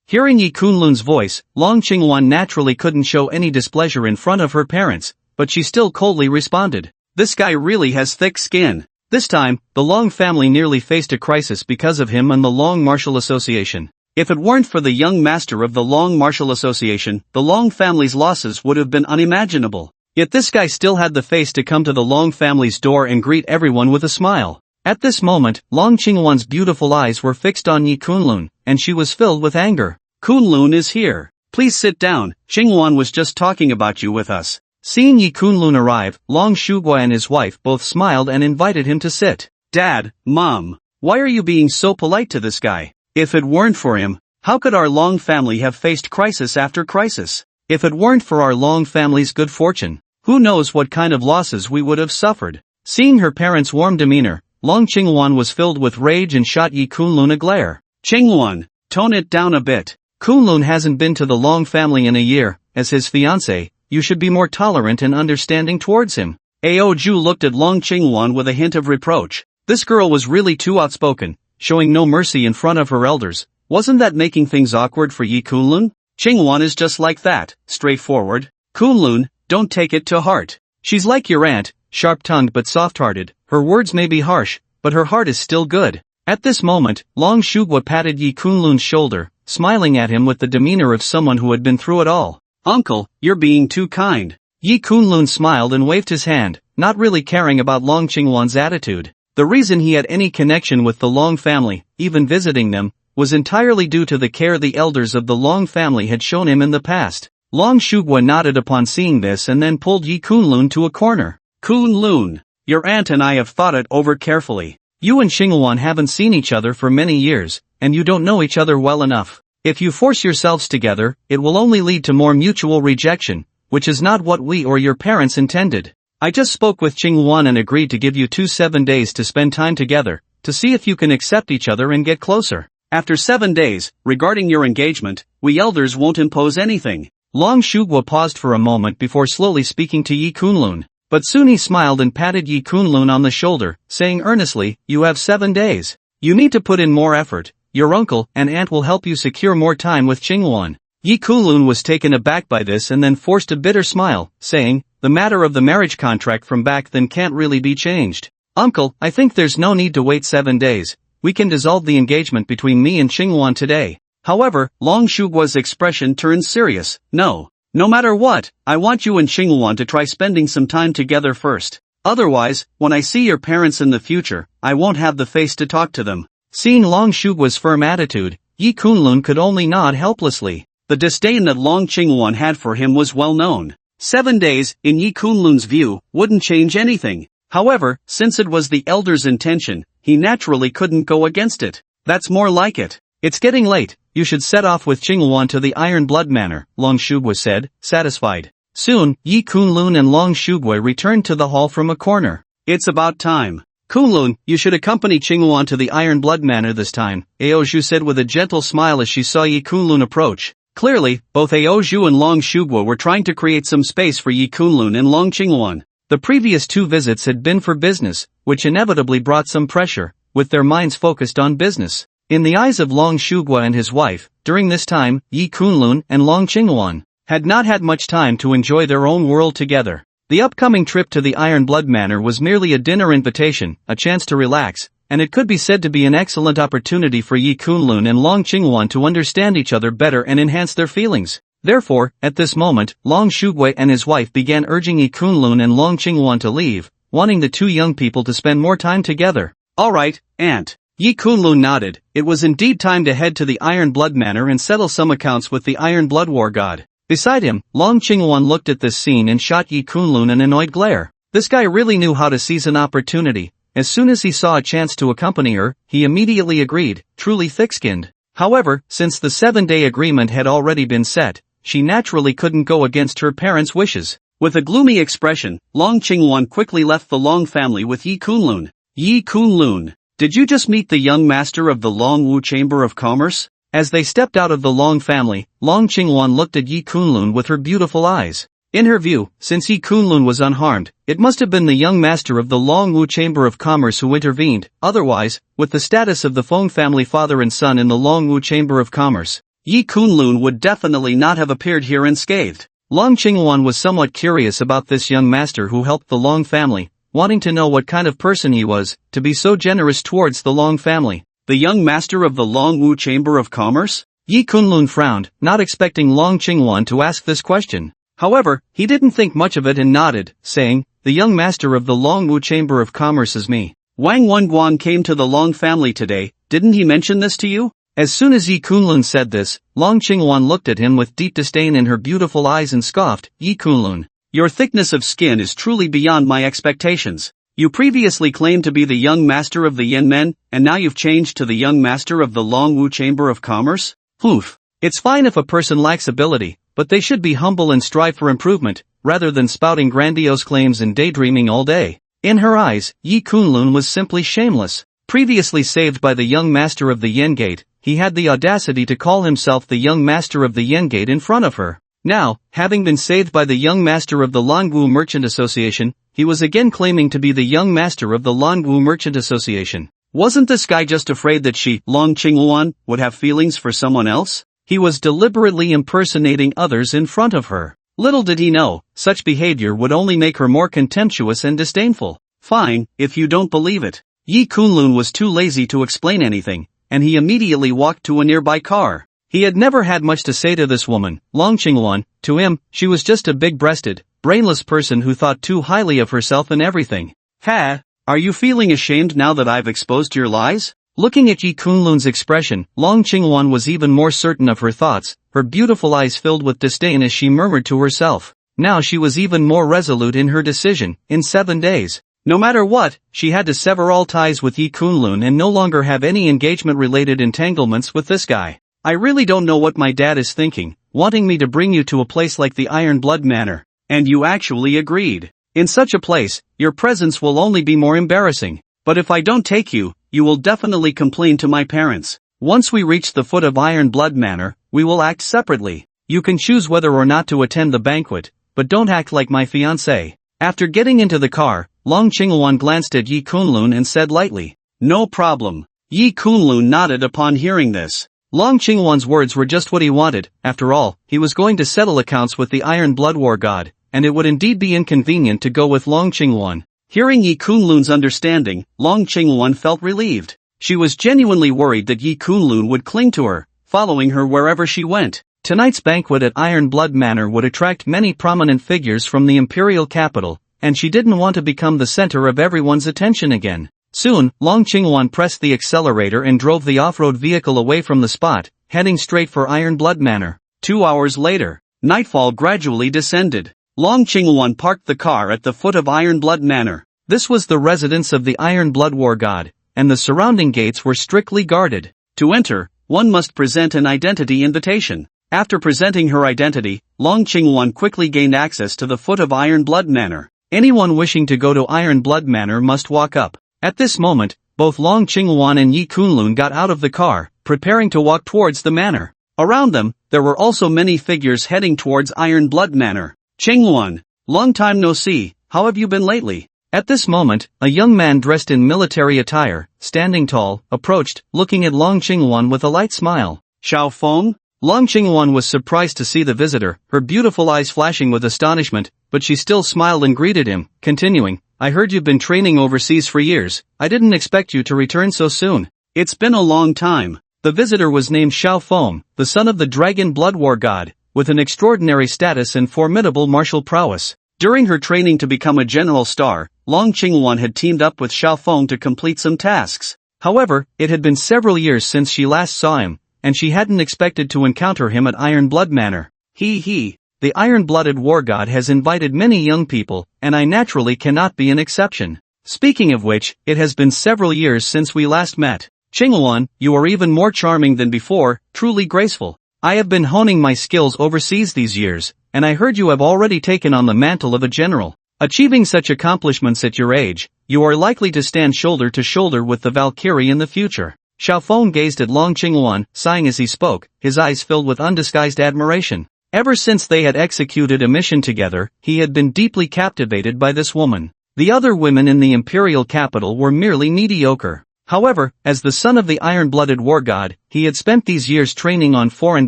Hearing Yi Kunlun's voice, Long Qingwan naturally couldn't show any displeasure in front of her parents, but she still coldly responded. This guy really has thick skin. This time, the Long family nearly faced a crisis because of him and the Long Martial Association. If it weren't for the young master of the Long Martial Association, the Long family's losses would have been unimaginable. Yet this guy still had the face to come to the Long family's door and greet everyone with a smile. At this moment, Long Qingwan's beautiful eyes were fixed on Yi Kunlun, and she was filled with anger. Kunlun is here. Please sit down. Qingwan was just talking about you with us. Seeing Yi Kunlun arrive, Long Shugwa and his wife both smiled and invited him to sit. Dad, Mom, why are you being so polite to this guy? If it weren't for him, how could our Long family have faced crisis after crisis? If it weren't for our Long family's good fortune, who knows what kind of losses we would have suffered? Seeing her parents' warm demeanor, Long Qingwan was filled with rage and shot Yi Kunlun a glare. Qingwan, tone it down a bit. Kunlun hasn't been to the Long family in a year. As his fiancé, you should be more tolerant and understanding towards him. Ao Zhu looked at Long Qingwan with a hint of reproach. This girl was really too outspoken, showing no mercy in front of her elders. Wasn't that making things awkward for Yi Kunlun? Qingwan is just like that, straightforward. Kunlun, don't take it to heart. She's like your aunt, sharp-tongued but soft-hearted. Her words may be harsh, but her heart is still good. At this moment, Long Shugwa patted Yi Kunlun's shoulder, smiling at him with the demeanor of someone who had been through it all. Uncle, you're being too kind. Yi Kunlun smiled and waved his hand, not really caring about Long Qingwan's attitude. The reason he had any connection with the Long family, even visiting them, was entirely due to the care the elders of the Long family had shown him in the past. Long Shugwa nodded upon seeing this and then pulled Yi Kunlun to a corner. Kunlun, your aunt and I have thought it over carefully. You and Qingwan haven't seen each other for many years, and you don't know each other well enough. If you force yourselves together, it will only lead to more mutual rejection, which is not what we or your parents intended. I just spoke with Qingwan and agreed to give you 7 days to spend time together, to see if you can accept each other and get closer. After 7 days, regarding your engagement, we elders won't impose anything. Long Shugwa paused for a moment before slowly speaking to Yi Kunlun, but soon he smiled and patted Yi Kunlun on the shoulder, saying earnestly, you have 7 days. You need to put in more effort. Your uncle and aunt will help you secure more time with Qingwan. Yi Kunlun was taken aback by this and then forced a bitter smile, saying, the matter of the marriage contract from back then can't really be changed. Uncle, I think there's no need to wait 7 days. we can dissolve the engagement between me and Qingwan today. However, Long Shugua's expression turns serious. No matter what, I want you and Qingwan to try spending some time together first. Otherwise, when I see your parents in the future, I won't have the face to talk to them. Seeing Long Shugua's firm attitude, Yi Kunlun could only nod helplessly. The disdain that Long Qingwan had for him was well known. 7 days, in Yi Kunlun's view, wouldn't change anything. However, since it was the elder's intention, he naturally couldn't go against it. That's more like it. It's getting late, you should set off with Qingwan to the Iron Blood Manor, Long Shugua said, satisfied. Soon, Yi Kunlun and Long Shugua returned to the hall from a corner. It's about time. Kunlun, you should accompany Qingwan to the Iron Blood Manor this time, Aozhu said with a gentle smile as she saw Yi Kunlun approach. Clearly, both Aozhu and Long Shugua were trying to create some space for Yi Kunlun and Long Qingwan. The previous 2 visits had been for business, which inevitably brought some pressure, with their minds focused on business. In the eyes of Long Shugua and his wife, during this time, Yi Kunlun and Long Qingwan had not had much time to enjoy their own world together. The upcoming trip to the Iron Blood Manor was merely a dinner invitation, a chance to relax, and it could be said to be an excellent opportunity for Yi Kunlun and Long Qingwan to understand each other better and enhance their feelings. Therefore, at this moment, Long Shugua and his wife began urging Yi Kunlun and Long Qingwan to leave, wanting the 2 young people to spend more time together. Alright, Aunt. Yi Kunlun nodded. It was indeed time to head to the Iron Blood Manor and settle some accounts with the Iron Blood War God. Beside him, Long Qingwan looked at this scene and shot Yi Kunlun an annoyed glare. This guy really knew how to seize an opportunity. As soon as he saw a chance to accompany her, he immediately agreed, truly thick-skinned. However, since the 7-day agreement had already been set, she naturally couldn't go against her parents' wishes. With a gloomy expression, Long Qingwan quickly left the Long family with Yi Kunlun. Yi Kunlun, did you just meet the young master of the Long Wu Chamber of Commerce? As they stepped out of the Long family, Long Qingwan looked at Yi Kunlun with her beautiful eyes. In her view, since Yi Kunlun was unharmed, it must have been the young master of the Long Wu Chamber of Commerce who intervened. Otherwise, with the status of the Fong family father and son in the Long Wu Chamber of Commerce, Yi Kunlun would definitely not have appeared here unscathed. Long Qingwan was somewhat curious about this young master who helped the Long family, wanting to know what kind of person he was, to be so generous towards the Long family. The young master of the Long Wu Chamber of Commerce? Yi Kunlun frowned, not expecting Long Qingwan to ask this question. However, he didn't think much of it and nodded, saying, the young master of the Long Wu Chamber of Commerce is me. Wang Wenguan came to the Long family today, didn't he mention this to you? As soon as Yi Kunlun said this, Long Qingwan looked at him with deep disdain in her beautiful eyes and scoffed, Yi Kunlun, your thickness of skin is truly beyond my expectations. You previously claimed to be the young master of the Yen Men, and now you've changed to the young master of the Long Wu Chamber of Commerce? Oof. It's fine if a person lacks ability, but they should be humble and strive for improvement, rather than spouting grandiose claims and daydreaming all day. In her eyes, Yi Kunlun was simply shameless. Previously saved by the young master of the Yen Gate, he had the audacity to call himself the young master of the Yen Gate in front of her. Now, having been saved by the young master of the Longwu Merchant Association, he was again claiming to be the young master of the Longwu Merchant Association. Wasn't this guy just afraid that she, Long Qingwan, would have feelings for someone else? He was deliberately impersonating others in front of her. Little did he know, such behavior would only make her more contemptuous and disdainful. Fine, if you don't believe it. Yi Kunlun was too lazy to explain anything, and he immediately walked to a nearby car. He had never had much to say to this woman, Long Qingwan. To him, she was just a big-breasted, brainless person who thought too highly of herself and everything. Ha! Are you feeling ashamed now that I've exposed your lies? Looking at Yi Kunlun's expression, Long Qingwan was even more certain of her thoughts, her beautiful eyes filled with disdain as she murmured to herself. Now she was even more resolute in her decision. In 7 days, no matter what, she had to sever all ties with Yi Kunlun and no longer have any engagement-related entanglements with this guy. I really don't know what my dad is thinking, wanting me to bring you to a place like the Iron Blood Manor, and you actually agreed. In such a place, your presence will only be more embarrassing. But if I don't take you, you will definitely complain to my parents. Once we reach the foot of Iron Blood Manor, we will act separately. You can choose whether or not to attend the banquet, but don't act like my fiancé. After getting into the car, Long Qingwan glanced at Yi Kunlun and said lightly, no problem. Yi Kunlun nodded upon hearing this. Long Qingwan's words were just what he wanted. After all, he was going to settle accounts with the Iron Blood War God, and it would indeed be inconvenient to go with Long Qingwan. Hearing Yi Kunlun's understanding, Long Qingwan felt relieved. She was genuinely worried that Yi Kunlun would cling to her, following her wherever she went. Tonight's banquet at Iron Blood Manor would attract many prominent figures from the imperial capital, and she didn't want to become the center of everyone's attention again. Soon, Long Qingwan pressed the accelerator and drove the off-road vehicle away from the spot, heading straight for Iron Blood Manor. 2 hours later, nightfall gradually descended. Long Qingwan parked the car at the foot of Iron Blood Manor. This was the residence of the Iron Blood War God, and the surrounding gates were strictly guarded. To enter, one must present an identity invitation. After presenting her identity, Long Qingwan quickly gained access to the foot of Iron Blood Manor. Anyone wishing to go to Iron Blood Manor must walk up. At this moment, both Long Qingwan and Yi Kunlun got out of the car, preparing to walk towards the manor. Around them, there were also many figures heading towards Iron Blood Manor. Qingwan, long time no see, how have you been lately? At this moment, a young man dressed in military attire, standing tall, approached, looking at Long Qingwan with a light smile. Xiao Fong? Long Qingwan was surprised to see the visitor, her beautiful eyes flashing with astonishment, but she still smiled and greeted him, continuing, I heard you've been training overseas for years, I didn't expect you to return so soon. It's been a long time. The visitor was named Xiao Fong, the son of the Dragon Blood War God, with an extraordinary status and formidable martial prowess. During her training to become a general star, Long Qingwan had teamed up with Xiao Fong to complete some tasks. However, it had been several years since she last saw him, and she hadn't expected to encounter him at Iron Blood Manor. The iron-blooded war god has invited many young people, and I naturally cannot be an exception. Speaking of which, it has been several years since we last met. Qingwan, you are even more charming than before, truly graceful. I have been honing my skills overseas these years, and I heard you have already taken on the mantle of a general. Achieving such accomplishments at your age, you are likely to stand shoulder to shoulder with the Valkyrie in the future. Xiao Fong gazed at Long Qingwan, sighing as he spoke, his eyes filled with undisguised admiration. Ever since they had executed a mission together, he had been deeply captivated by this woman. The other women in the imperial capital were merely mediocre. However, as the son of the iron-blooded war god, he had spent these years training on foreign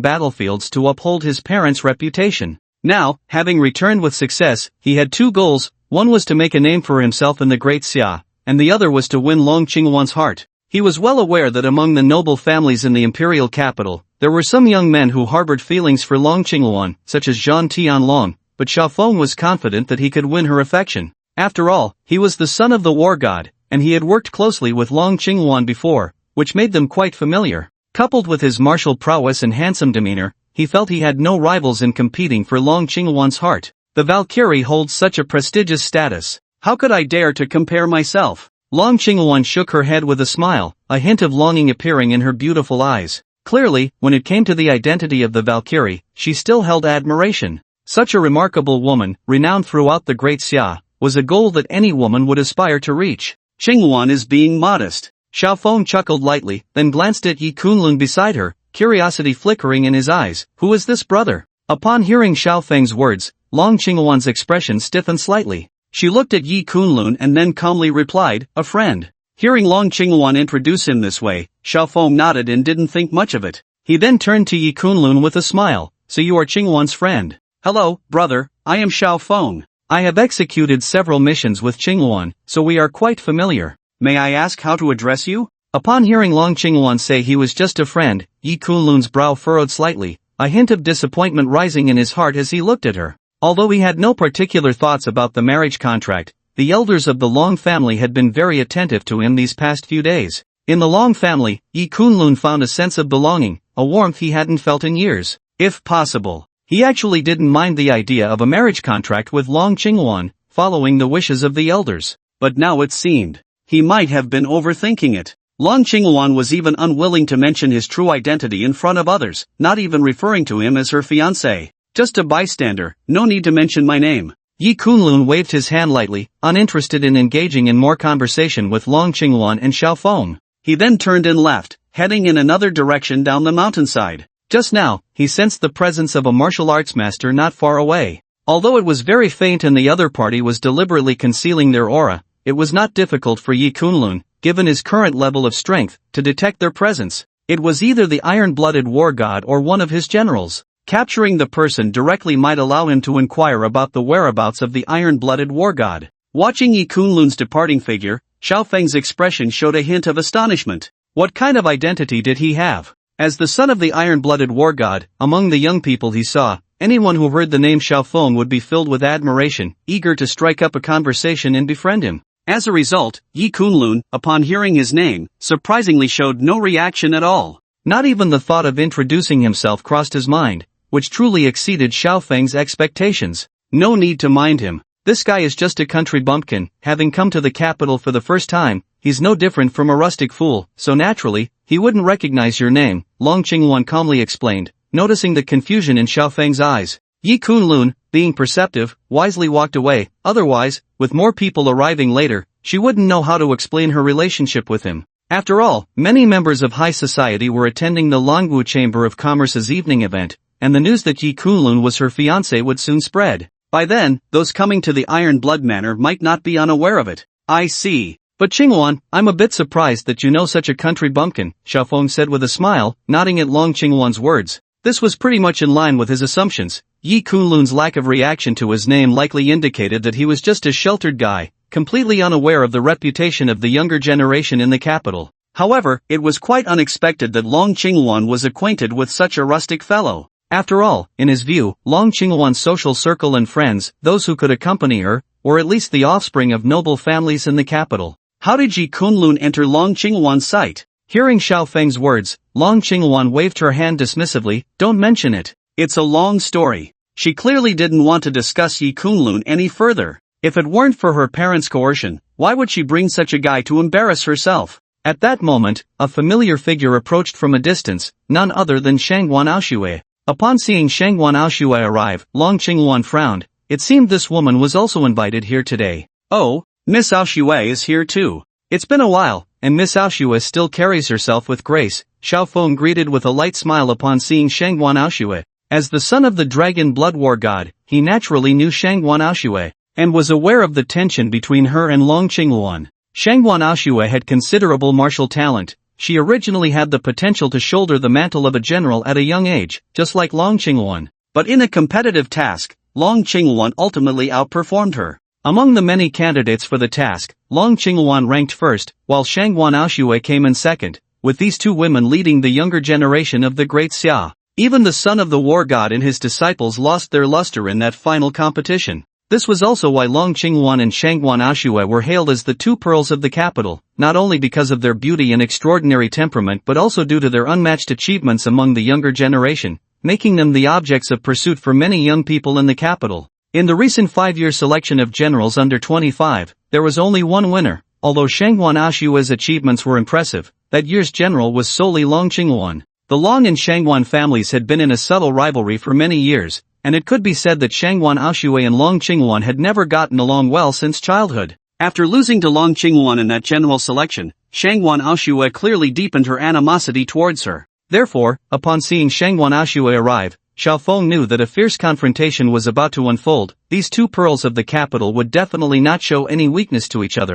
battlefields to uphold his parents' reputation. Now, having returned with success, he had two goals. One was to make a name for himself in the Great Xia, and the other was to win Long Qingwan's heart. He was well aware that among the noble families in the imperial capital, there were some young men who harbored feelings for Long Qingwan, such as Zhan Tianlong, but Xiao Fong was confident that he could win her affection. After all, he was the son of the war god, and he had worked closely with Long Qingwan before, which made them quite familiar. Coupled with his martial prowess and handsome demeanor, he felt he had no rivals in competing for Long Qingwan's heart. The Valkyrie holds such a prestigious status. How could I dare to compare myself? Long Qingwan shook her head with a smile, a hint of longing appearing in her beautiful eyes. Clearly, when it came to the identity of the Valkyrie, she still held admiration. Such a remarkable woman, renowned throughout the Great Xia, was a goal that any woman would aspire to reach. Qingwan is being modest. Xiao Fong chuckled lightly, then glanced at Yi Kunlun beside her, curiosity flickering in his eyes. Who is this brother? Upon hearing Xiao Feng's words, Long Qingwan's expression stiffened slightly. She looked at Yi Kunlun and then calmly replied, a friend. Hearing Long Qingwan introduce him this way, Xiao Fong nodded and didn't think much of it. He then turned to Yi Kunlun with a smile. So you are Qingwan's friend. Hello, brother, I am Xiao Fong. I have executed several missions with Qingwan, so we are quite familiar. May I ask how to address you? Upon hearing Long Qingwan say he was just a friend, Yi Kunlun's brow furrowed slightly, a hint of disappointment rising in his heart as he looked at her. Although he had no particular thoughts about the marriage contract, the elders of the Long family had been very attentive to him these past few days. In the Long family, Yi Kunlun found a sense of belonging, a warmth he hadn't felt in years. If possible, he actually didn't mind the idea of a marriage contract with Long Qingwan, following the wishes of the elders. But now it seemed he might have been overthinking it. Long Qingwan was even unwilling to mention his true identity in front of others, not even referring to him as her fiancé. Just a bystander, no need to mention my name. Yi Kunlun waved his hand lightly, uninterested in engaging in more conversation with Long Qingwan and Xiao Fong. He then turned and left, heading in another direction down the mountainside. Just now, he sensed the presence of a martial arts master not far away. Although it was very faint and the other party was deliberately concealing their aura, it was not difficult for Yi Kunlun, given his current level of strength, to detect their presence. It was either the iron-blooded war god or one of his generals. Capturing the person directly might allow him to inquire about the whereabouts of the iron-blooded war god. Watching Yi Kunlun's departing figure, Xiao Feng's expression showed a hint of astonishment. What kind of identity did he have? As the son of the iron-blooded war god, among the young people he saw, anyone who heard the name Xiao Fong would be filled with admiration, eager to strike up a conversation and befriend him. As a result, Yi Kunlun, upon hearing his name, surprisingly showed no reaction at all. Not even the thought of introducing himself crossed his mind, which truly exceeded Xiao Feng's expectations. No need to mind him. This guy is just a country bumpkin, having come to the capital for the first time. He's no different from a rustic fool, so naturally, he wouldn't recognize your name, Long Qingwan calmly explained, noticing the confusion in Xiao Feng's eyes. Yi Kunlun, being perceptive, wisely walked away, otherwise, with more people arriving later, she wouldn't know how to explain her relationship with him. After all, many members of high society were attending the Longwu Chamber of Commerce's evening event, and the news that Yi Kunlun was her fiancé would soon spread. By then, those coming to the Iron Blood Manor might not be unaware of it. I see. But Qingwan, I'm a bit surprised that you know such a country bumpkin, Xiao Feng said with a smile, nodding at Long Qingwan's words. This was pretty much in line with his assumptions. Yi Kunlun's lack of reaction to his name likely indicated that he was just a sheltered guy, completely unaware of the reputation of the younger generation in the capital. However, it was quite unexpected that Long Qingwan was acquainted with such a rustic fellow. After all, in his view, Long Qingwan's social circle and friends, those who could accompany her, were at least the offspring of noble families in the capital. How did Yi Kunlun enter Long Qingwan's sight? Hearing Xiao Feng's words, Long Qingwan waved her hand dismissively. Don't mention it. It's a long story. She clearly didn't want to discuss Yi Kunlun any further. If it weren't for her parents' coercion, why would she bring such a guy to embarrass herself? At that moment, a familiar figure approached from a distance, none other than Shangguan Aoxue. Upon seeing Shangguan Aoxue arrive, Long Qingwan frowned. It seemed this woman was also invited here today. Oh, Miss Aoxue is here too. It's been a while, and Miss Aoxue still carries herself with grace, Xiao Feng greeted with a light smile upon seeing Shangguan Aoxue. As the son of the dragon blood war god, he naturally knew Shangguan Aoxue, and was aware of the tension between her and Long Qingwan. Shangguan Aoxue had considerable martial talent. She originally had the potential to shoulder the mantle of a general at a young age, just like Long Qingwan. But in a competitive task, Long Qingwan ultimately outperformed her. Among the many candidates for the task, Long Qingwan ranked first, while Shangguan Aoxue came in second, with these two women leading the younger generation of the great Xia. Even the son of the war god and his disciples lost their luster in that final competition. This was also why Long Qingwan and Shangguan Aoxue were hailed as the two pearls of the capital, not only because of their beauty and extraordinary temperament but also due to their unmatched achievements among the younger generation, making them the objects of pursuit for many young people in the capital. In the recent 5-year selection of generals under 25, there was only one winner. Although Shangguan Aoxue's achievements were impressive, that year's general was solely Long Qingwan. The Long and Shangguan families had been in a subtle rivalry for many years, and it could be said that Shangguan Aoxue and Long Qingwan had never gotten along well since childhood. After losing to Long Qingwan in that general selection, Shangguan Aoxue clearly deepened her animosity towards her. Therefore, upon seeing Shangguan Aoxue arrive, Xiao Feng knew that a fierce confrontation was about to unfold. These two pearls of the capital would definitely not show any weakness to each other.